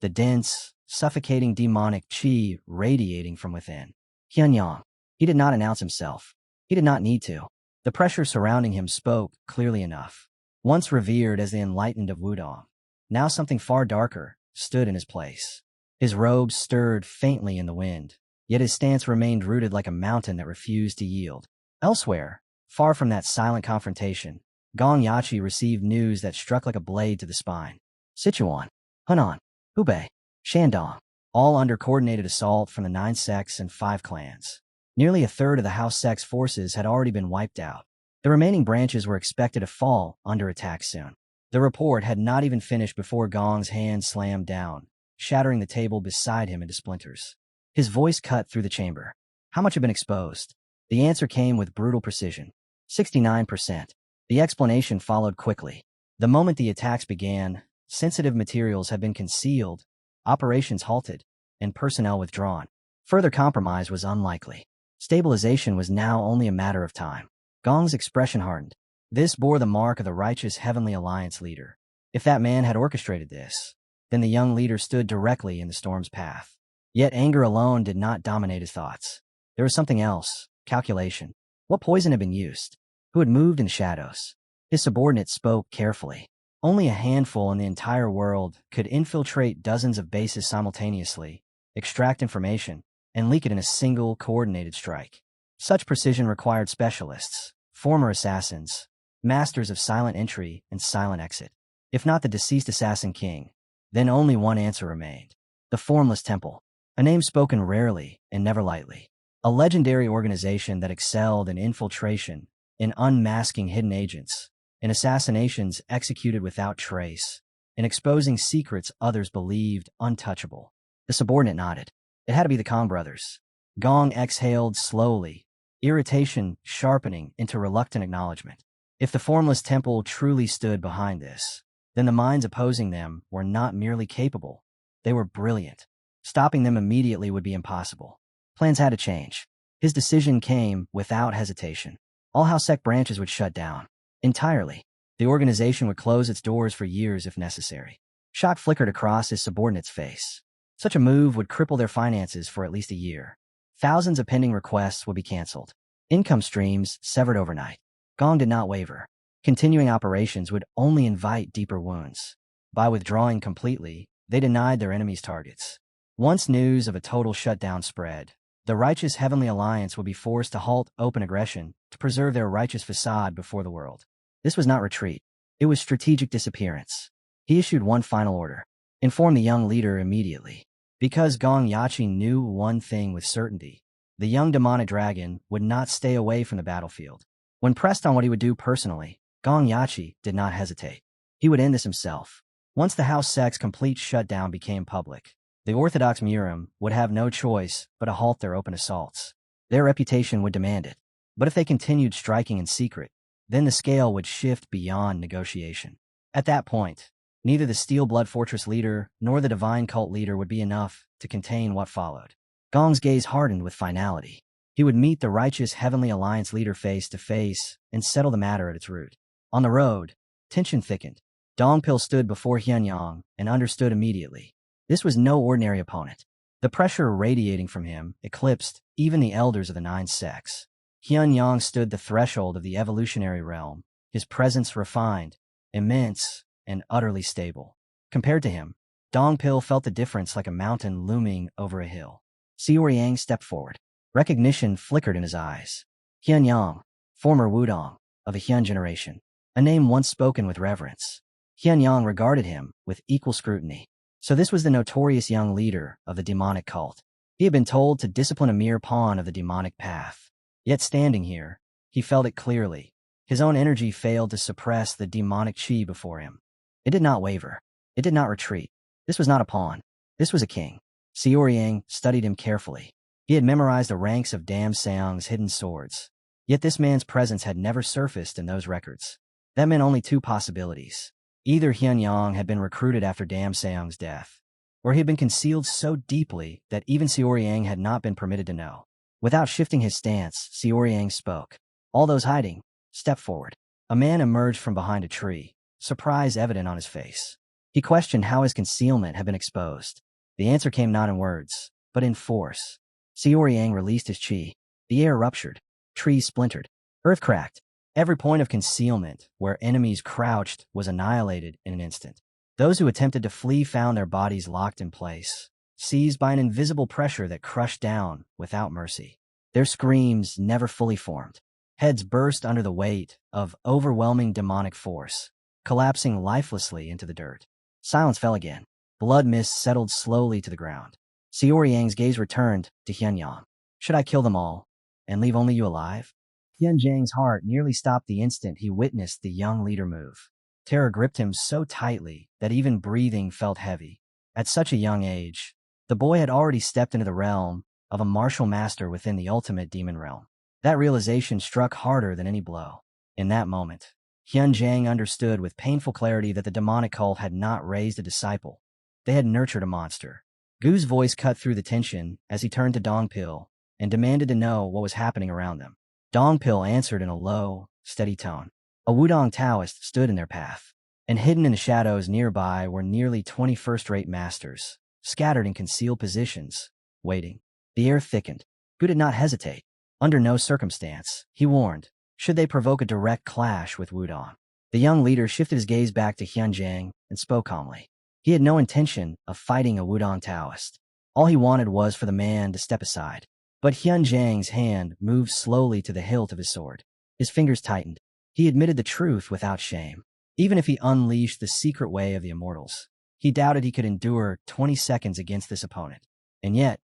The dense, suffocating demonic chi radiating from within. Xianyang. He did not announce himself. He did not need to. The pressure surrounding him spoke clearly enough. Once revered as the enlightened of Wudong, now something far darker stood in his place. His robes stirred faintly in the wind, yet his stance remained rooted like a mountain that refused to yield. Elsewhere, far from that silent confrontation, Gong Yachi received news that struck like a blade to the spine. Sichuan, Hunan, Hubei, Shandong, all under coordinated assault from the 9 sects and 5 clans. Nearly a third of the House sect's forces had already been wiped out. The remaining branches were expected to fall under attack soon. The report had not even finished before Gong's hand slammed down, shattering the table beside him into splinters. His voice cut through the chamber. How much had been exposed? The answer came with brutal precision. 69%. The explanation followed quickly. The moment the attacks began, sensitive materials had been concealed, operations halted, and personnel withdrawn. Further compromise was unlikely. Stabilization was now only a matter of time. Gong's expression hardened. This bore the mark of the righteous Heavenly Alliance leader. If that man had orchestrated this, then the young leader stood directly in the storm's path. Yet anger alone did not dominate his thoughts. There was something else. Calculation. What poison had been used? Who had moved in the shadows? His subordinate spoke carefully. Only a handful in the entire world could infiltrate dozens of bases simultaneously, extract information, and leak it in a single coordinated strike. Such precision required specialists, former assassins, masters of silent entry and silent exit. If not the deceased assassin king, then only one answer remained. The Formless Temple, a name spoken rarely and never lightly. A legendary organization that excelled in infiltration, in unmasking hidden agents, in assassinations executed without trace, in exposing secrets others believed untouchable. The subordinate nodded. It had to be the Kong brothers. Gong exhaled slowly, irritation sharpening into reluctant acknowledgement. If the Formless Temple truly stood behind this, then the minds opposing them were not merely capable, they were brilliant. Stopping them immediately would be impossible. Plans had to change. His decision came without hesitation. All House Sect branches would shut down. Entirely. The organization would close its doors for years if necessary. Shock flickered across his subordinate's face. Such a move would cripple their finances for at least a year. Thousands of pending requests would be canceled. Income streams severed overnight. Gong did not waver. Continuing operations would only invite deeper wounds. By withdrawing completely, they denied their enemies' targets. Once news of a total shutdown spread, the righteous Heavenly Alliance would be forced to halt open aggression to preserve their righteous facade before the world. This was not retreat. It was strategic disappearance. He issued one final order. Inform the young leader immediately. Because Gong Yachi knew one thing with certainty. The young demonic dragon would not stay away from the battlefield. When pressed on what he would do personally, Gong Yachi did not hesitate. He would end this himself. Once the House Sect's complete shutdown became public, the Orthodox Murim would have no choice but to halt their open assaults. Their reputation would demand it. But if they continued striking in secret, then the scale would shift beyond negotiation. At that point, neither the Steel Blood Fortress leader nor the Divine Cult leader would be enough to contain what followed. Gong's gaze hardened with finality. He would meet the righteous Heavenly Alliance leader face to face and settle the matter at its root. On the road, tension thickened. Dongpil stood before Hyunyang and understood immediately. This was no ordinary opponent. The pressure radiating from him eclipsed even the elders of the 9 sects. Hyunyang stood the threshold of the evolutionary realm, his presence refined, immense, and utterly stable. Compared to him, Dongpil felt the difference like a mountain looming over a hill. Xiao Yang stepped forward. Recognition flickered in his eyes. Hyunyang, former Wudong, of the Hyun generation, a name once spoken with reverence. Hyunyang regarded him with equal scrutiny. So this was the notorious young leader of the demonic cult. He had been told to discipline a mere pawn of the demonic path. Yet standing here, he felt it clearly. His own energy failed to suppress the demonic chi before him. It did not waver. It did not retreat. This was not a pawn. This was a king. Xiao Yang studied him carefully. He had memorized the ranks of Dam Seong's hidden swords. Yet this man's presence had never surfaced in those records. That meant only 2 possibilities. Either Hyunyang had been recruited after Dam Seong's death, or he had been concealed so deeply that even Xiao Yang had not been permitted to know. Without shifting his stance, Xiao Yang spoke. All those hiding, step forward. A man emerged from behind a tree, surprise evident on his face. He questioned how his concealment had been exposed. The answer came not in words, but in force. Xiao Yang released his chi. The air ruptured. Trees splintered. Earth cracked. Every point of concealment where enemies crouched was annihilated in an instant. Those who attempted to flee found their bodies locked in place, seized by an invisible pressure that crushed down without mercy. Their screams never fully formed. Heads burst under the weight of overwhelming demonic force, collapsing lifelessly into the dirt. Silence fell again. Blood mist settled slowly to the ground. Xiao Yang's gaze returned to Hyunyang. Should I kill them all and leave only you alive? Hyun Jang's heart nearly stopped the instant he witnessed the young leader move. Terror gripped him so tightly that even breathing felt heavy. At such a young age, the boy had already stepped into the realm of a martial master within the ultimate demon realm. That realization struck harder than any blow. In that moment, Hyun Jang understood with painful clarity that the demonic cult had not raised a disciple. They had nurtured a monster. Gu's voice cut through the tension as he turned to Dongpil and demanded to know what was happening around them. Dongpil answered in a low, steady tone. A Wudong Taoist stood in their path, and hidden in the shadows nearby were nearly 20 first-rate masters, scattered in concealed positions, waiting. The air thickened. Gu did not hesitate. Under no circumstance, he warned, should they provoke a direct clash with Wudong. The young leader shifted his gaze back to Hyun Jang and spoke calmly. He had no intention of fighting a Wudong Taoist. All he wanted was for the man to step aside. But Hyun Jang's hand moved slowly to the hilt of his sword. His fingers tightened. He admitted the truth without shame. Even if he unleashed the secret way of the immortals, he doubted he could endure 20 seconds against this opponent. And yet,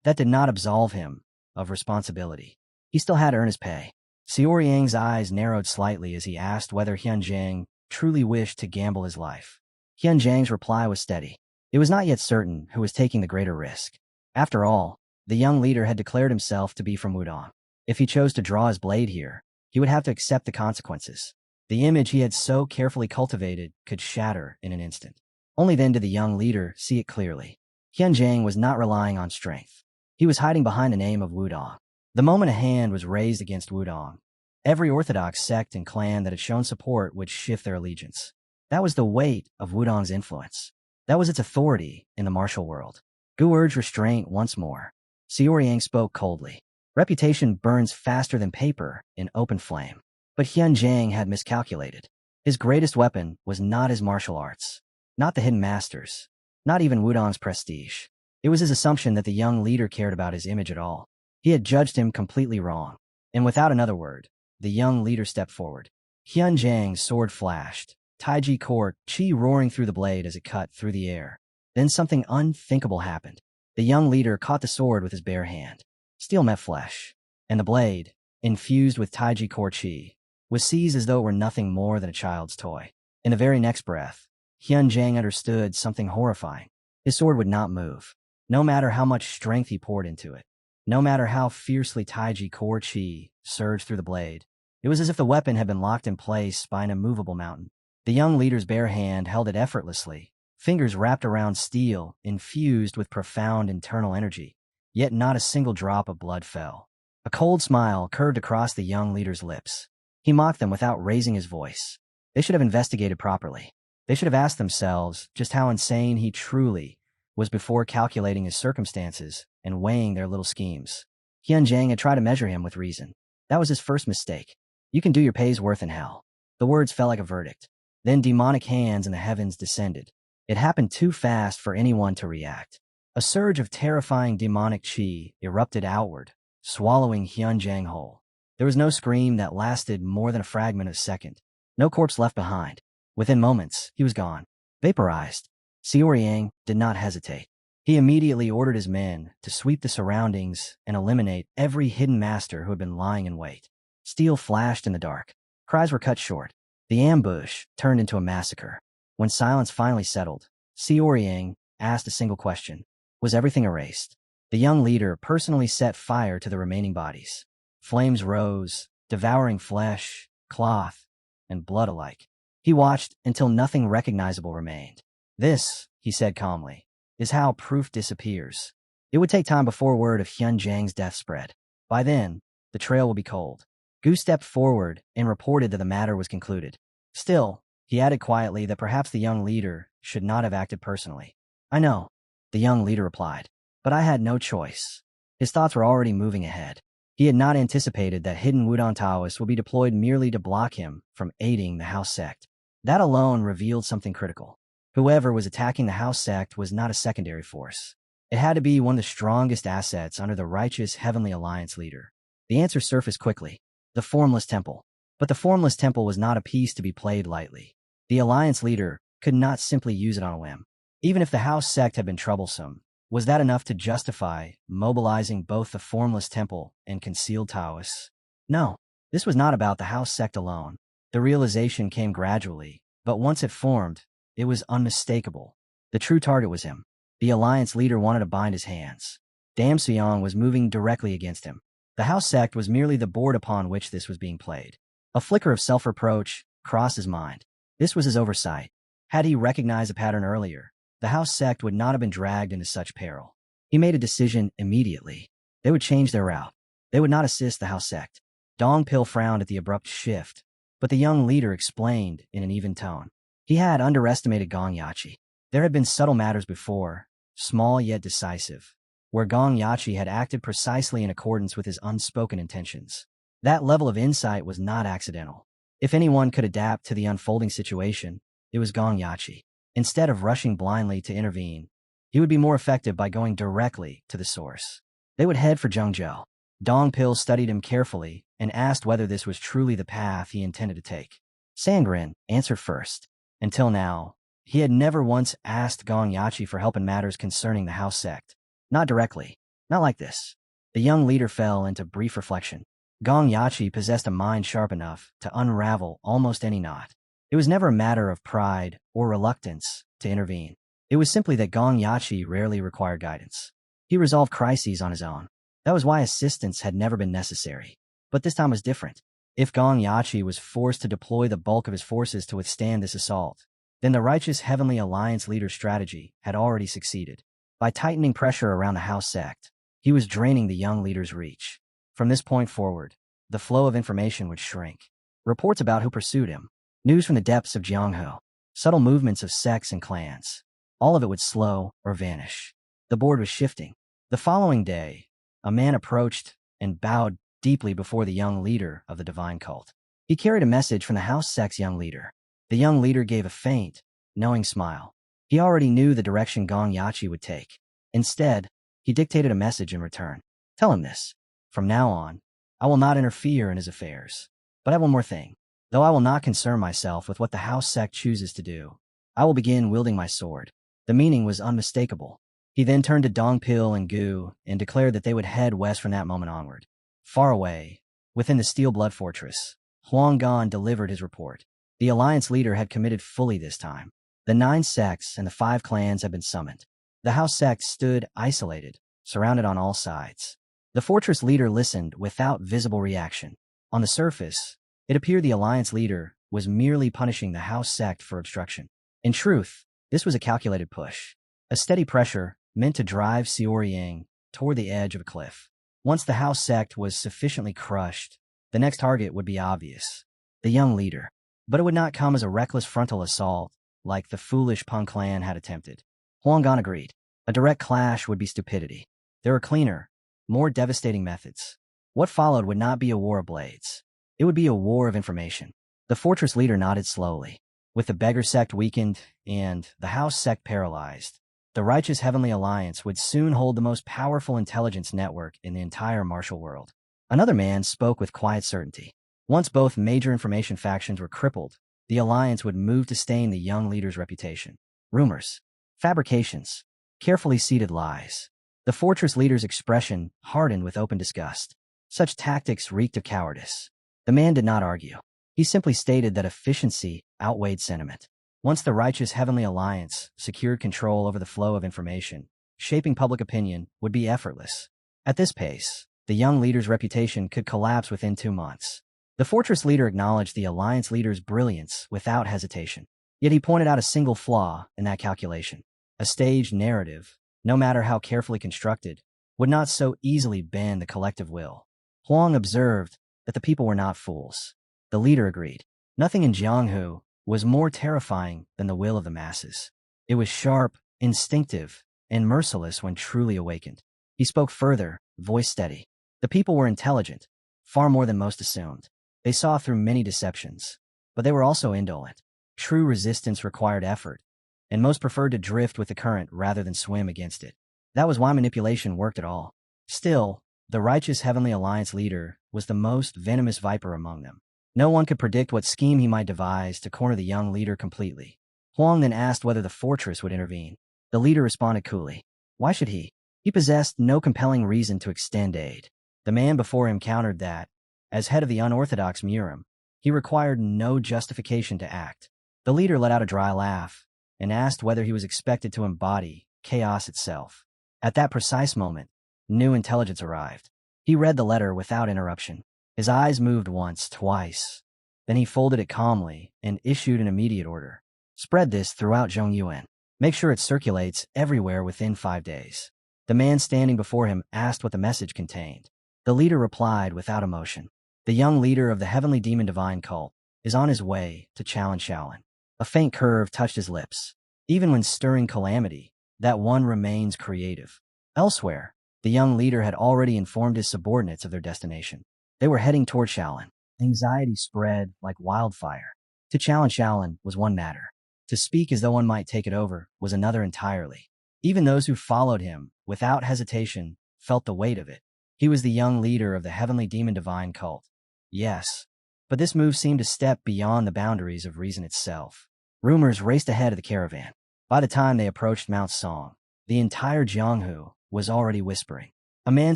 that did not absolve him of responsibility. He still had to earn his pay. Xiao Yang's eyes narrowed slightly as he asked whether Hyun Jang truly wished to gamble his life. Hyun Jang's reply was steady. It was not yet certain who was taking the greater risk. After all, the young leader had declared himself to be from Wudong. If he chose to draw his blade here, he would have to accept the consequences. The image he had so carefully cultivated could shatter in an instant. Only then did the young leader see it clearly. Hyun Jang was not relying on strength. He was hiding behind the name of Wudong. The moment a hand was raised against Wudong, every orthodox sect and clan that had shown support would shift their allegiance. That was the weight of Wudong's influence. That was its authority in the martial world. Gu urged restraint once more. Xiao Yang spoke coldly. Reputation burns faster than paper in open flame. But Hyun Jang had miscalculated. His greatest weapon was not his martial arts, not the hidden masters, not even Wudong's prestige. It was his assumption that the young leader cared about his image at all. He had judged him completely wrong. And without another word, the young leader stepped forward. Hyun Jang's sword flashed, Taiji court, chi roaring through the blade as it cut through the air. Then something unthinkable happened. The young leader caught the sword with his bare hand. Steel met flesh, and the blade, infused with Taiji core chi, was seized as though it were nothing more than a child's toy. In the very next breath, Hyun Jang understood something horrifying. His sword would not move, no matter how much strength he poured into it, no matter how fiercely Taiji core chi surged through the blade. It was as if the weapon had been locked in place by an immovable mountain. The young leader's bare hand held it effortlessly, fingers wrapped around steel, infused with profound internal energy. Yet not a single drop of blood fell. A cold smile curved across the young leader's lips. He mocked them without raising his voice. They should have investigated properly. They should have asked themselves just how insane he truly was before calculating his circumstances and weighing their little schemes. Hyun Jang had tried to measure him with reason. That was his first mistake. You can do your pay's worth in hell. The words fell like a verdict. Then demonic hands in the heavens descended. It happened too fast for anyone to react. A surge of terrifying demonic chi erupted outward, swallowing Hyun Jang whole. There was no scream that lasted more than a fragment of a second. No corpse left behind. Within moments, he was gone, vaporized. Xiao Yang did not hesitate. He immediately ordered his men to sweep the surroundings and eliminate every hidden master who had been lying in wait. Steel flashed in the dark. Cries were cut short. The ambush turned into a massacre. When silence finally settled, Xiao Yang asked a single question. Was everything erased? The young leader personally set fire to the remaining bodies. Flames rose, devouring flesh, cloth, and blood alike. He watched until nothing recognizable remained. This, he said calmly, is how proof disappears. It would take time before word of Hyun Jang's death spread. By then, the trail will be cold. Gu stepped forward and reported that the matter was concluded. Still, he added quietly that perhaps the young leader should not have acted personally. I know, the young leader replied, but I had no choice. His thoughts were already moving ahead. He had not anticipated that hidden Wudong Taoists would be deployed merely to block him from aiding the house sect. That alone revealed something critical. Whoever was attacking the house sect was not a secondary force. It had to be one of the strongest assets under the righteous Heavenly Alliance leader. The answer surfaced quickly: the Formless Temple. But the Formless Temple was not a piece to be played lightly. The Alliance leader could not simply use it on a whim. Even if the house sect had been troublesome, was that enough to justify mobilizing both the Formless Temple and concealed Taoists? No, this was not about the house sect alone. The realization came gradually, but once it formed, it was unmistakable. The true target was him. The Alliance leader wanted to bind his hands. Dam Suyong was moving directly against him. The house sect was merely the board upon which this was being played. A flicker of self-reproach crossed his mind. This was his oversight. Had he recognized a pattern earlier, the house sect would not have been dragged into such peril. He made a decision immediately. They would change their route. They would not assist the house sect. Dong Pil frowned at the abrupt shift, but the young leader explained in an even tone. He had underestimated Gong Yachi. There had been subtle matters before, small yet decisive, where Gong Yachi had acted precisely in accordance with his unspoken intentions. That level of insight was not accidental. If anyone could adapt to the unfolding situation, it was Gong Yachi. Instead of rushing blindly to intervene, he would be more effective by going directly to the source. They would head for Zhengzhou. Dong Pil studied him carefully and asked whether this was truly the path he intended to take. Sangren answered first. Until now, he had never once asked Gong Yachi for help in matters concerning the house sect. Not directly. Not like this. The young leader fell into brief reflection. Gong Yachi possessed a mind sharp enough to unravel almost any knot. It was never a matter of pride or reluctance to intervene. It was simply that Gong Yachi rarely required guidance. He resolved crises on his own. That was why assistance had never been necessary. But this time was different. If Gong Yachi was forced to deploy the bulk of his forces to withstand this assault, then the righteous Heavenly Alliance leader's strategy had already succeeded. By tightening pressure around the house sect, he was draining the young leader's reach. From this point forward, the flow of information would shrink. Reports about who pursued him, news from the depths of Jianghu, subtle movements of sects and clans. All of it would slow or vanish. The board was shifting. The following day, a man approached and bowed deeply before the young leader of the divine cult. He carried a message from the house sect's young leader. The young leader gave a faint, knowing smile. He already knew the direction Gong Yachi would take. Instead, he dictated a message in return. Tell him this. From now on, I will not interfere in his affairs. But I have one more thing. Though I will not concern myself with what the house sect chooses to do, I will begin wielding my sword. The meaning was unmistakable. He then turned to Dong Pil and Gu and declared that they would head west from that moment onward. Far away, within the Steel Blood Fortress, Huang Gan delivered his report. The Alliance leader had committed fully this time. The 9 sects and the 5 clans had been summoned. The house sect stood isolated, surrounded on all sides. The fortress leader listened without visible reaction. On the surface, it appeared the Alliance leader was merely punishing the house sect for obstruction. In truth, this was a calculated push. A steady pressure meant to drive Xiaoyang toward the edge of a cliff. Once the house sect was sufficiently crushed, the next target would be obvious: the young leader. But it would not come as a reckless frontal assault like the foolish Peng clan had attempted. Huang Gan agreed. A direct clash would be stupidity. There were cleaner, more devastating methods. What followed would not be a war of blades. It would be a war of information. The fortress leader nodded slowly. With the beggar sect weakened and the house sect paralyzed, the righteous Heavenly Alliance would soon hold the most powerful intelligence network in the entire martial world. Another man spoke with quiet certainty. Once both major information factions were crippled, the Alliance would move to stain the young leader's reputation. Rumors, fabrications, carefully seeded lies. The fortress leader's expression hardened with open disgust. Such tactics reeked of cowardice. The man did not argue. He simply stated that efficiency outweighed sentiment. Once the righteous Heavenly Alliance secured control over the flow of information, shaping public opinion would be effortless. At this pace, the young leader's reputation could collapse within 2 months. The fortress leader acknowledged the Alliance leader's brilliance without hesitation. Yet he pointed out a single flaw in that calculation. A staged narrative, no matter how carefully constructed, would not so easily bend the collective will. Huang observed that the people were not fools. The leader agreed. Nothing in Jianghu was more terrifying than the will of the masses. It was sharp, instinctive, and merciless when truly awakened. He spoke further, voice steady. The people were intelligent, far more than most assumed. They saw through many deceptions, but they were also indolent. True resistance required effort, and most preferred to drift with the current rather than swim against it. That was why manipulation worked at all. Still, the righteous Heavenly Alliance leader was the most venomous viper among them. No one could predict what scheme he might devise to corner the young leader completely. Huang then asked whether the fortress would intervene. The leader responded coolly. Why should he? He possessed no compelling reason to extend aid. The man before him countered that, as head of the unorthodox Murim, he required no justification to act. The leader let out a dry laugh and asked whether he was expected to embody chaos itself. At that precise moment, new intelligence arrived. He read the letter without interruption. His eyes moved once, twice. Then he folded it calmly and issued an immediate order. Spread this throughout Zhongyuan. Make sure it circulates everywhere within 5 days. The man standing before him asked what the message contained. The leader replied without emotion. The young leader of the Heavenly Demon Divine cult is on his way to challenge Shaolin. A faint curve touched his lips. Even when stirring calamity, that one remains creative. Elsewhere, the young leader had already informed his subordinates of their destination. They were heading toward Shaolin. Anxiety spread like wildfire. To challenge Shaolin was one matter. To speak as though one might take it over was another entirely. Even those who followed him, without hesitation, felt the weight of it. He was the young leader of the Heavenly Demon Divine cult. Yes, but this move seemed to step beyond the boundaries of reason itself. Rumors raced ahead of the caravan. By the time they approached Mount Song, the entire Jianghu was already whispering. A man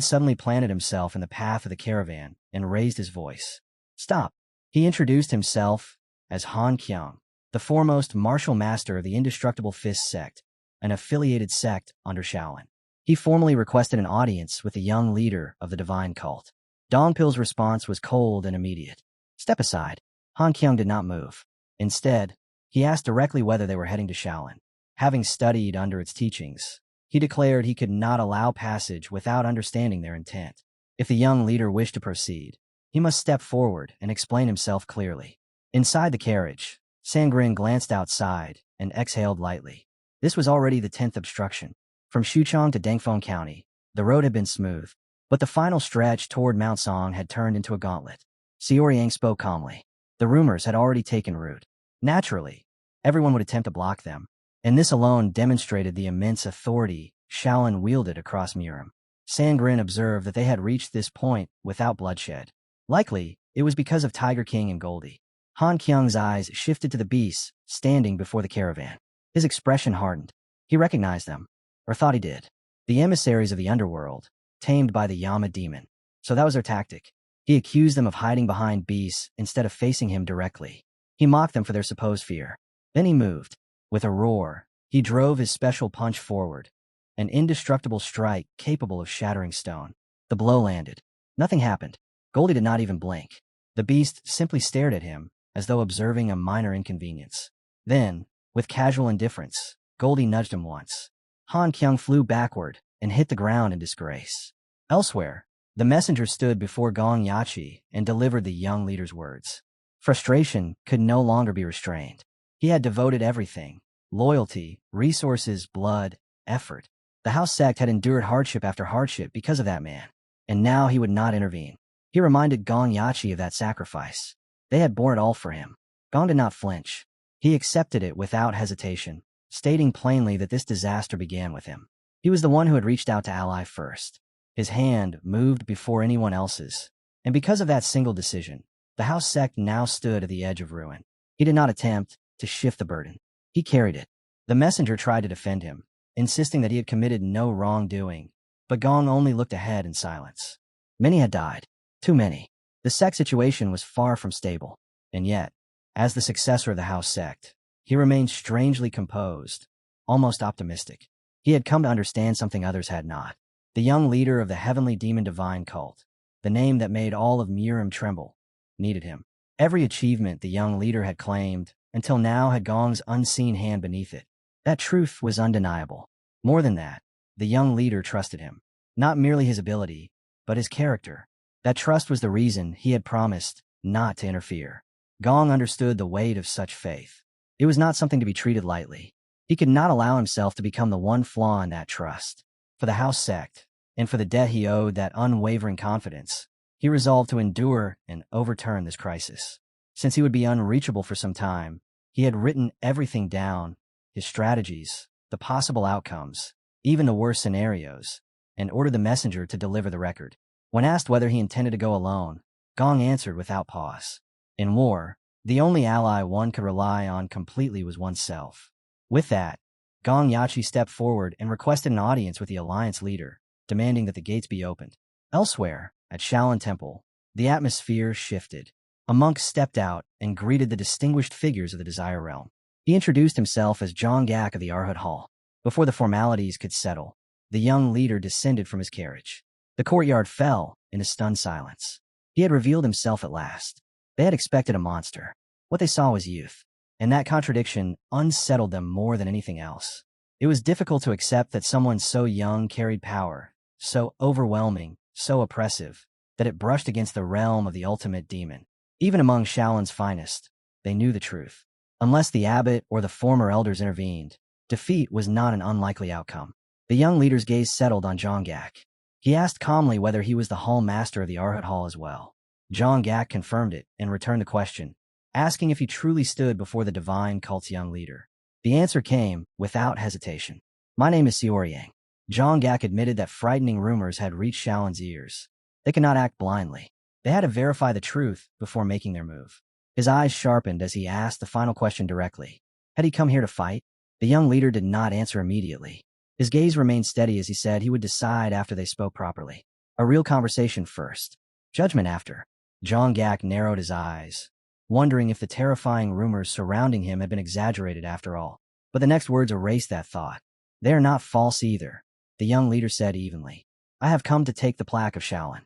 suddenly planted himself in the path of the caravan and raised his voice. Stop! He introduced himself as Han Qiang, the foremost martial master of the Indestructible Fist sect, an affiliated sect under Shaolin. He formally requested an audience with the young leader of the divine cult. Dongpil's response was cold and immediate. Step aside. Han Qiang did not move. Instead, he asked directly whether they were heading to Shaolin. Having studied under its teachings, he declared he could not allow passage without understanding their intent. If the young leader wished to proceed, he must step forward and explain himself clearly. Inside the carriage, Sangrin glanced outside and exhaled lightly. This was already the 10th obstruction. From Xuchang to Dangfeng County, the road had been smooth, but the final stretch toward Mount Song had turned into a gauntlet. Xiaoyang spoke calmly. The rumors had already taken root. Naturally, everyone would attempt to block them, and this alone demonstrated the immense authority Shaolin wielded across Murim. Sangrin observed that they had reached this point without bloodshed. Likely, it was because of Tiger King and Goldie. Han Qiang's eyes shifted to the beasts standing before the caravan. His expression hardened. He recognized them, or thought he did. The emissaries of the underworld, tamed by the Yama demon. So that was their tactic. He accused them of hiding behind beasts instead of facing him directly. He mocked them for their supposed fear. Then he moved. With a roar, he drove his special punch forward, an indestructible strike capable of shattering stone. The blow landed. Nothing happened. Goldie did not even blink. The beast simply stared at him, as though observing a minor inconvenience. Then, with casual indifference, Goldie nudged him once. Han Qiang flew backward and hit the ground in disgrace. Elsewhere, the messenger stood before Gong Yachi and delivered the young leader's words. Frustration could no longer be restrained. He had devoted everything: loyalty, resources, blood, effort. The house sect had endured hardship after hardship because of that man, and now he would not intervene. He reminded Gong Yachi of that sacrifice. They had borne it all for him. Gong did not flinch. He accepted it without hesitation, stating plainly that this disaster began with him. He was the one who had reached out to ally first. His hand moved before anyone else's, and because of that single decision, the house sect now stood at the edge of ruin. He did not attempt to shift the burden. He carried it. The messenger tried to defend him, insisting that he had committed no wrongdoing, but Gong only looked ahead in silence. Many had died. Too many. The sect situation was far from stable, and yet, as the successor of the house sect, he remained strangely composed, almost optimistic. He had come to understand something others had not. The young leader of the Heavenly Demon Divine cult, the name that made all of Murim tremble, needed him. Every achievement the young leader had claimed, until now, had Gong's unseen hand beneath it. That truth was undeniable. More than that, the young leader trusted him. Not merely his ability, but his character. That trust was the reason he had promised not to interfere. Gong understood the weight of such faith. It was not something to be treated lightly. He could not allow himself to become the one flaw in that trust. For the house sect, and for the debt he owed that unwavering confidence, he resolved to endure and overturn this crisis. Since he would be unreachable for some time, he had written everything down, his strategies, the possible outcomes, even the worst scenarios, and ordered the messenger to deliver the record. When asked whether he intended to go alone, Gong answered without pause. In war, the only ally one could rely on completely was oneself. With that, Gong Yachi stepped forward and requested an audience with the alliance leader, demanding that the gates be opened. Elsewhere, at Shaolin Temple, the atmosphere shifted. A monk stepped out and greeted the distinguished figures of the Desire Realm. He introduced himself as Zhonggak of the Arhat Hall. Before the formalities could settle, the young leader descended from his carriage. The courtyard fell in a stunned silence. He had revealed himself at last. They had expected a monster. What they saw was youth, and that contradiction unsettled them more than anything else. It was difficult to accept that someone so young carried power, so overwhelming, so oppressive, that it brushed against the realm of the ultimate demon. Even among Shaolin's finest, they knew the truth. Unless the abbot or the former elders intervened, defeat was not an unlikely outcome. The young leader's gaze settled on Zhonggak. He asked calmly whether he was the hall master of the Arhat Hall as well. Zhonggak confirmed it and returned the question, asking if he truly stood before the divine cult's young leader. The answer came without hesitation. My name is Xiaoryang. Zhonggak admitted that frightening rumors had reached Shaolin's ears. They could not act blindly. They had to verify the truth before making their move. His eyes sharpened as he asked the final question directly. Had he come here to fight? The young leader did not answer immediately. His gaze remained steady as he said he would decide after they spoke properly. A real conversation first. Judgment after. Zhonggak narrowed his eyes, wondering if the terrifying rumors surrounding him had been exaggerated after all. But the next words erased that thought. They are not false either, the young leader said evenly. I have come to take the plaque of Shaolin.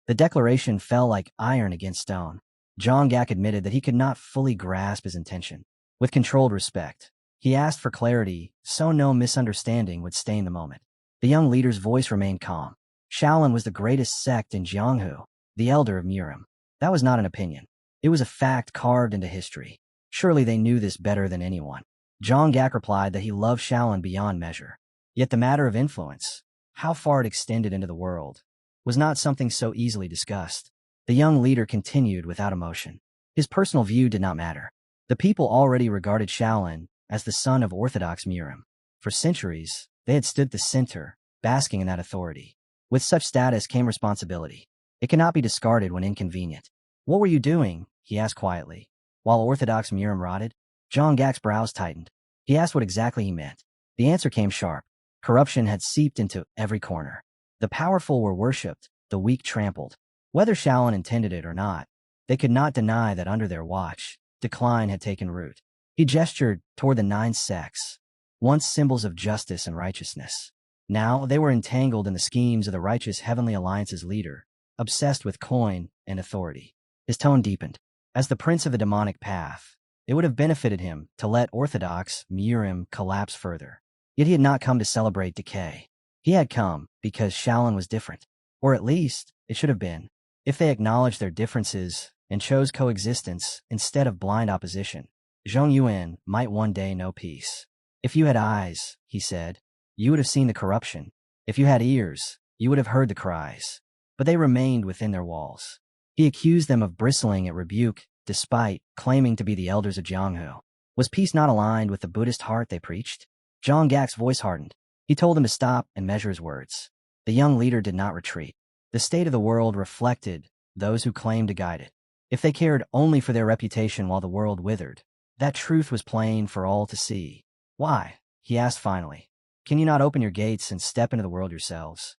The declaration fell like iron against stone. Zhonggak admitted that he could not fully grasp his intention. With controlled respect, he asked for clarity so no misunderstanding would stain the moment. The young leader's voice remained calm. Shaolin was the greatest sect in Jianghu, the elder of Murim. That was not an opinion. It was a fact carved into history. Surely they knew this better than anyone. Zhonggak replied that he loved Shaolin beyond measure. Yet the matter of influence, how far it extended into the world, was not something so easily discussed. The young leader continued without emotion. His personal view did not matter. The people already regarded Shaolin as the son of Orthodox Murim. For centuries, they had stood at the center, basking in that authority. With such status came responsibility. It cannot be discarded when inconvenient. What were you doing? He asked quietly. While Orthodox Murim rotted, Zhonggak's brows tightened. He asked what exactly he meant. The answer came sharp. Corruption had seeped into every corner. The powerful were worshipped, the weak trampled. Whether Shaolin intended it or not, they could not deny that under their watch, decline had taken root. He gestured toward the 9 sects, once symbols of justice and righteousness. Now they were entangled in the schemes of the righteous Heavenly Alliance's leader, obsessed with coin and authority. His tone deepened. As the prince of the demonic path, it would have benefited him to let Orthodox Murim collapse further. Yet he had not come to celebrate decay. He had come because Shaolin was different. Or at least, it should have been. If they acknowledged their differences and chose coexistence instead of blind opposition, Zhong Yuan might one day know peace. If you had eyes, he said, you would have seen the corruption. If you had ears, you would have heard the cries. But they remained within their walls. He accused them of bristling at rebuke, despite claiming to be the elders of Jianghu. Was peace not aligned with the Buddhist heart they preached? Zhonggak's voice hardened. He told them to stop and measure his words. The young leader did not retreat. The state of the world reflected those who claimed to guide it. If they cared only for their reputation while the world withered, that truth was plain for all to see. Why? He asked finally. Can you not open your gates and step into the world yourselves?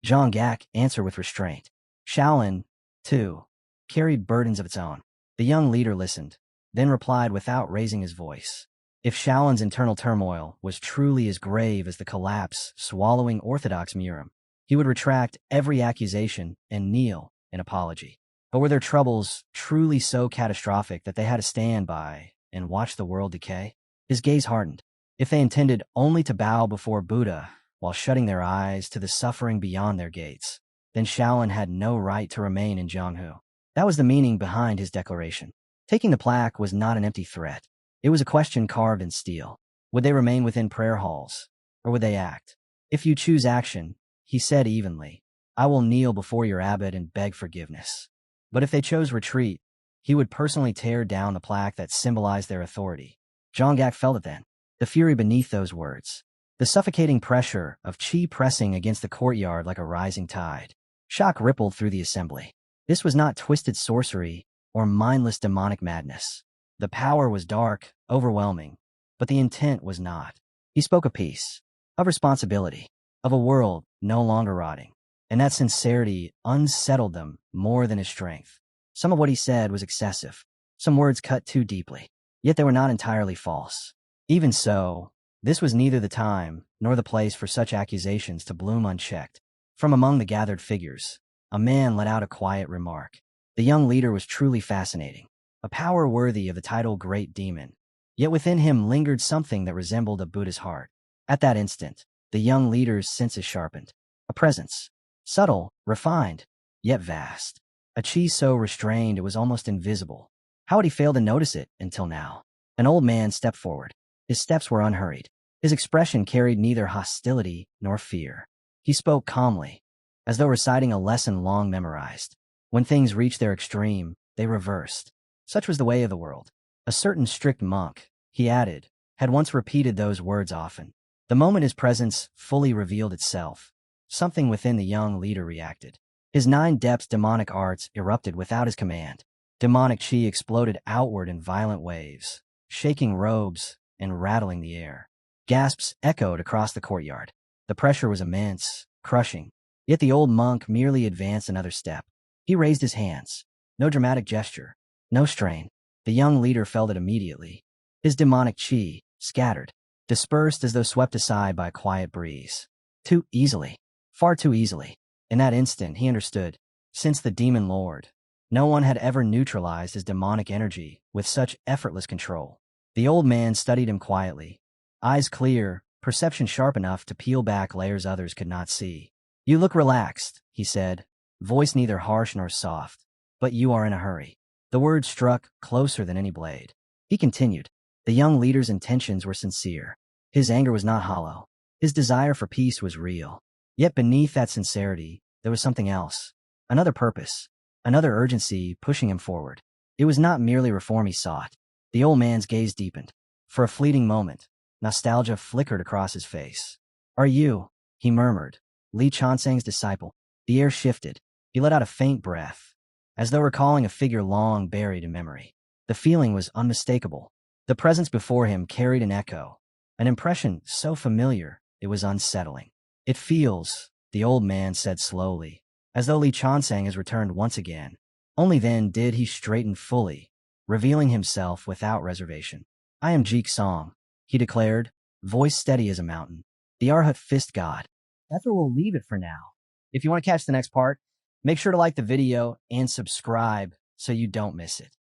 Zhonggak answered with restraint. Shaolin, too, carried burdens of its own. The young leader listened, then replied without raising his voice. If Shaolin's internal turmoil was truly as grave as the collapse swallowing Orthodox Murim, he would retract every accusation and kneel in apology. But were their troubles truly so catastrophic that they had to stand by and watch the world decay? His gaze hardened. If they intended only to bow before Buddha while shutting their eyes to the suffering beyond their gates, then Shaolin had no right to remain in Jianghu. That was the meaning behind his declaration. Taking the plaque was not an empty threat. It was a question carved in steel. Would they remain within prayer halls, or would they act? If you choose action, he said evenly. I will kneel before your abbot and beg forgiveness. But if they chose retreat, he would personally tear down the plaque that symbolized their authority. Zhonggak felt it then, the fury beneath those words, the suffocating pressure of qi pressing against the courtyard like a rising tide. Shock rippled through the assembly. This was not twisted sorcery or mindless demonic madness. The power was dark, overwhelming, but the intent was not. He spoke of peace, of responsibility, of a world no longer rotting, and that sincerity unsettled them more than his strength. Some of what he said was excessive. Some words cut too deeply, yet they were not entirely false. Even so, this was neither the time nor the place for such accusations to bloom unchecked. From among the gathered figures, a man let out a quiet remark. The young leader was truly fascinating, a power worthy of the title Great Demon. Yet within him lingered something that resembled a Buddha's heart. At that instant, the young leader's senses sharpened. A presence, subtle, refined, yet vast. A chi so restrained it was almost invisible. How had he failed to notice it until now? An old man stepped forward. His steps were unhurried. His expression carried neither hostility nor fear. He spoke calmly, as though reciting a lesson long memorized. When things reached their extreme, they reversed. Such was the way of the world. A certain strict monk, he added, had once repeated those words often. The moment his presence fully revealed itself, something within the young leader reacted. His 9 depths demonic arts erupted without his command. Demonic chi exploded outward in violent waves, shaking robes and rattling the air. Gasps echoed across the courtyard. The pressure was immense, crushing. Yet the old monk merely advanced another step. He raised his hands. No dramatic gesture, no strain. The young leader felt it immediately. His demonic chi, scattered, dispersed as though swept aside by a quiet breeze. Too easily, far too easily. In that instant, he understood. Since the demon lord, no one had ever neutralized his demonic energy with such effortless control. The old man studied him quietly, eyes clear, perception sharp enough to peel back layers others could not see. You look relaxed, he said, voice neither harsh nor soft, but you are in a hurry. The words struck closer than any blade. He continued. The young leader's intentions were sincere. His anger was not hollow. His desire for peace was real. Yet beneath that sincerity, there was something else. Another purpose. Another urgency pushing him forward. It was not merely reform he sought. The old man's gaze deepened. For a fleeting moment, nostalgia flickered across his face. Are you, he murmured, Li Chansang's disciple? The air shifted. He let out a faint breath, as though recalling a figure long buried in memory. The feeling was unmistakable. The presence before him carried an echo, an impression so familiar it was unsettling. It feels, the old man said slowly, as though Li Chansang has returned once again. Only then did he straighten fully, revealing himself without reservation. I am Jeek Song, he declared, voice steady as a mountain. The Arhat Fist God. That's where we'll leave it for now. If you want to catch the next part, make sure to like the video and subscribe so you don't miss it.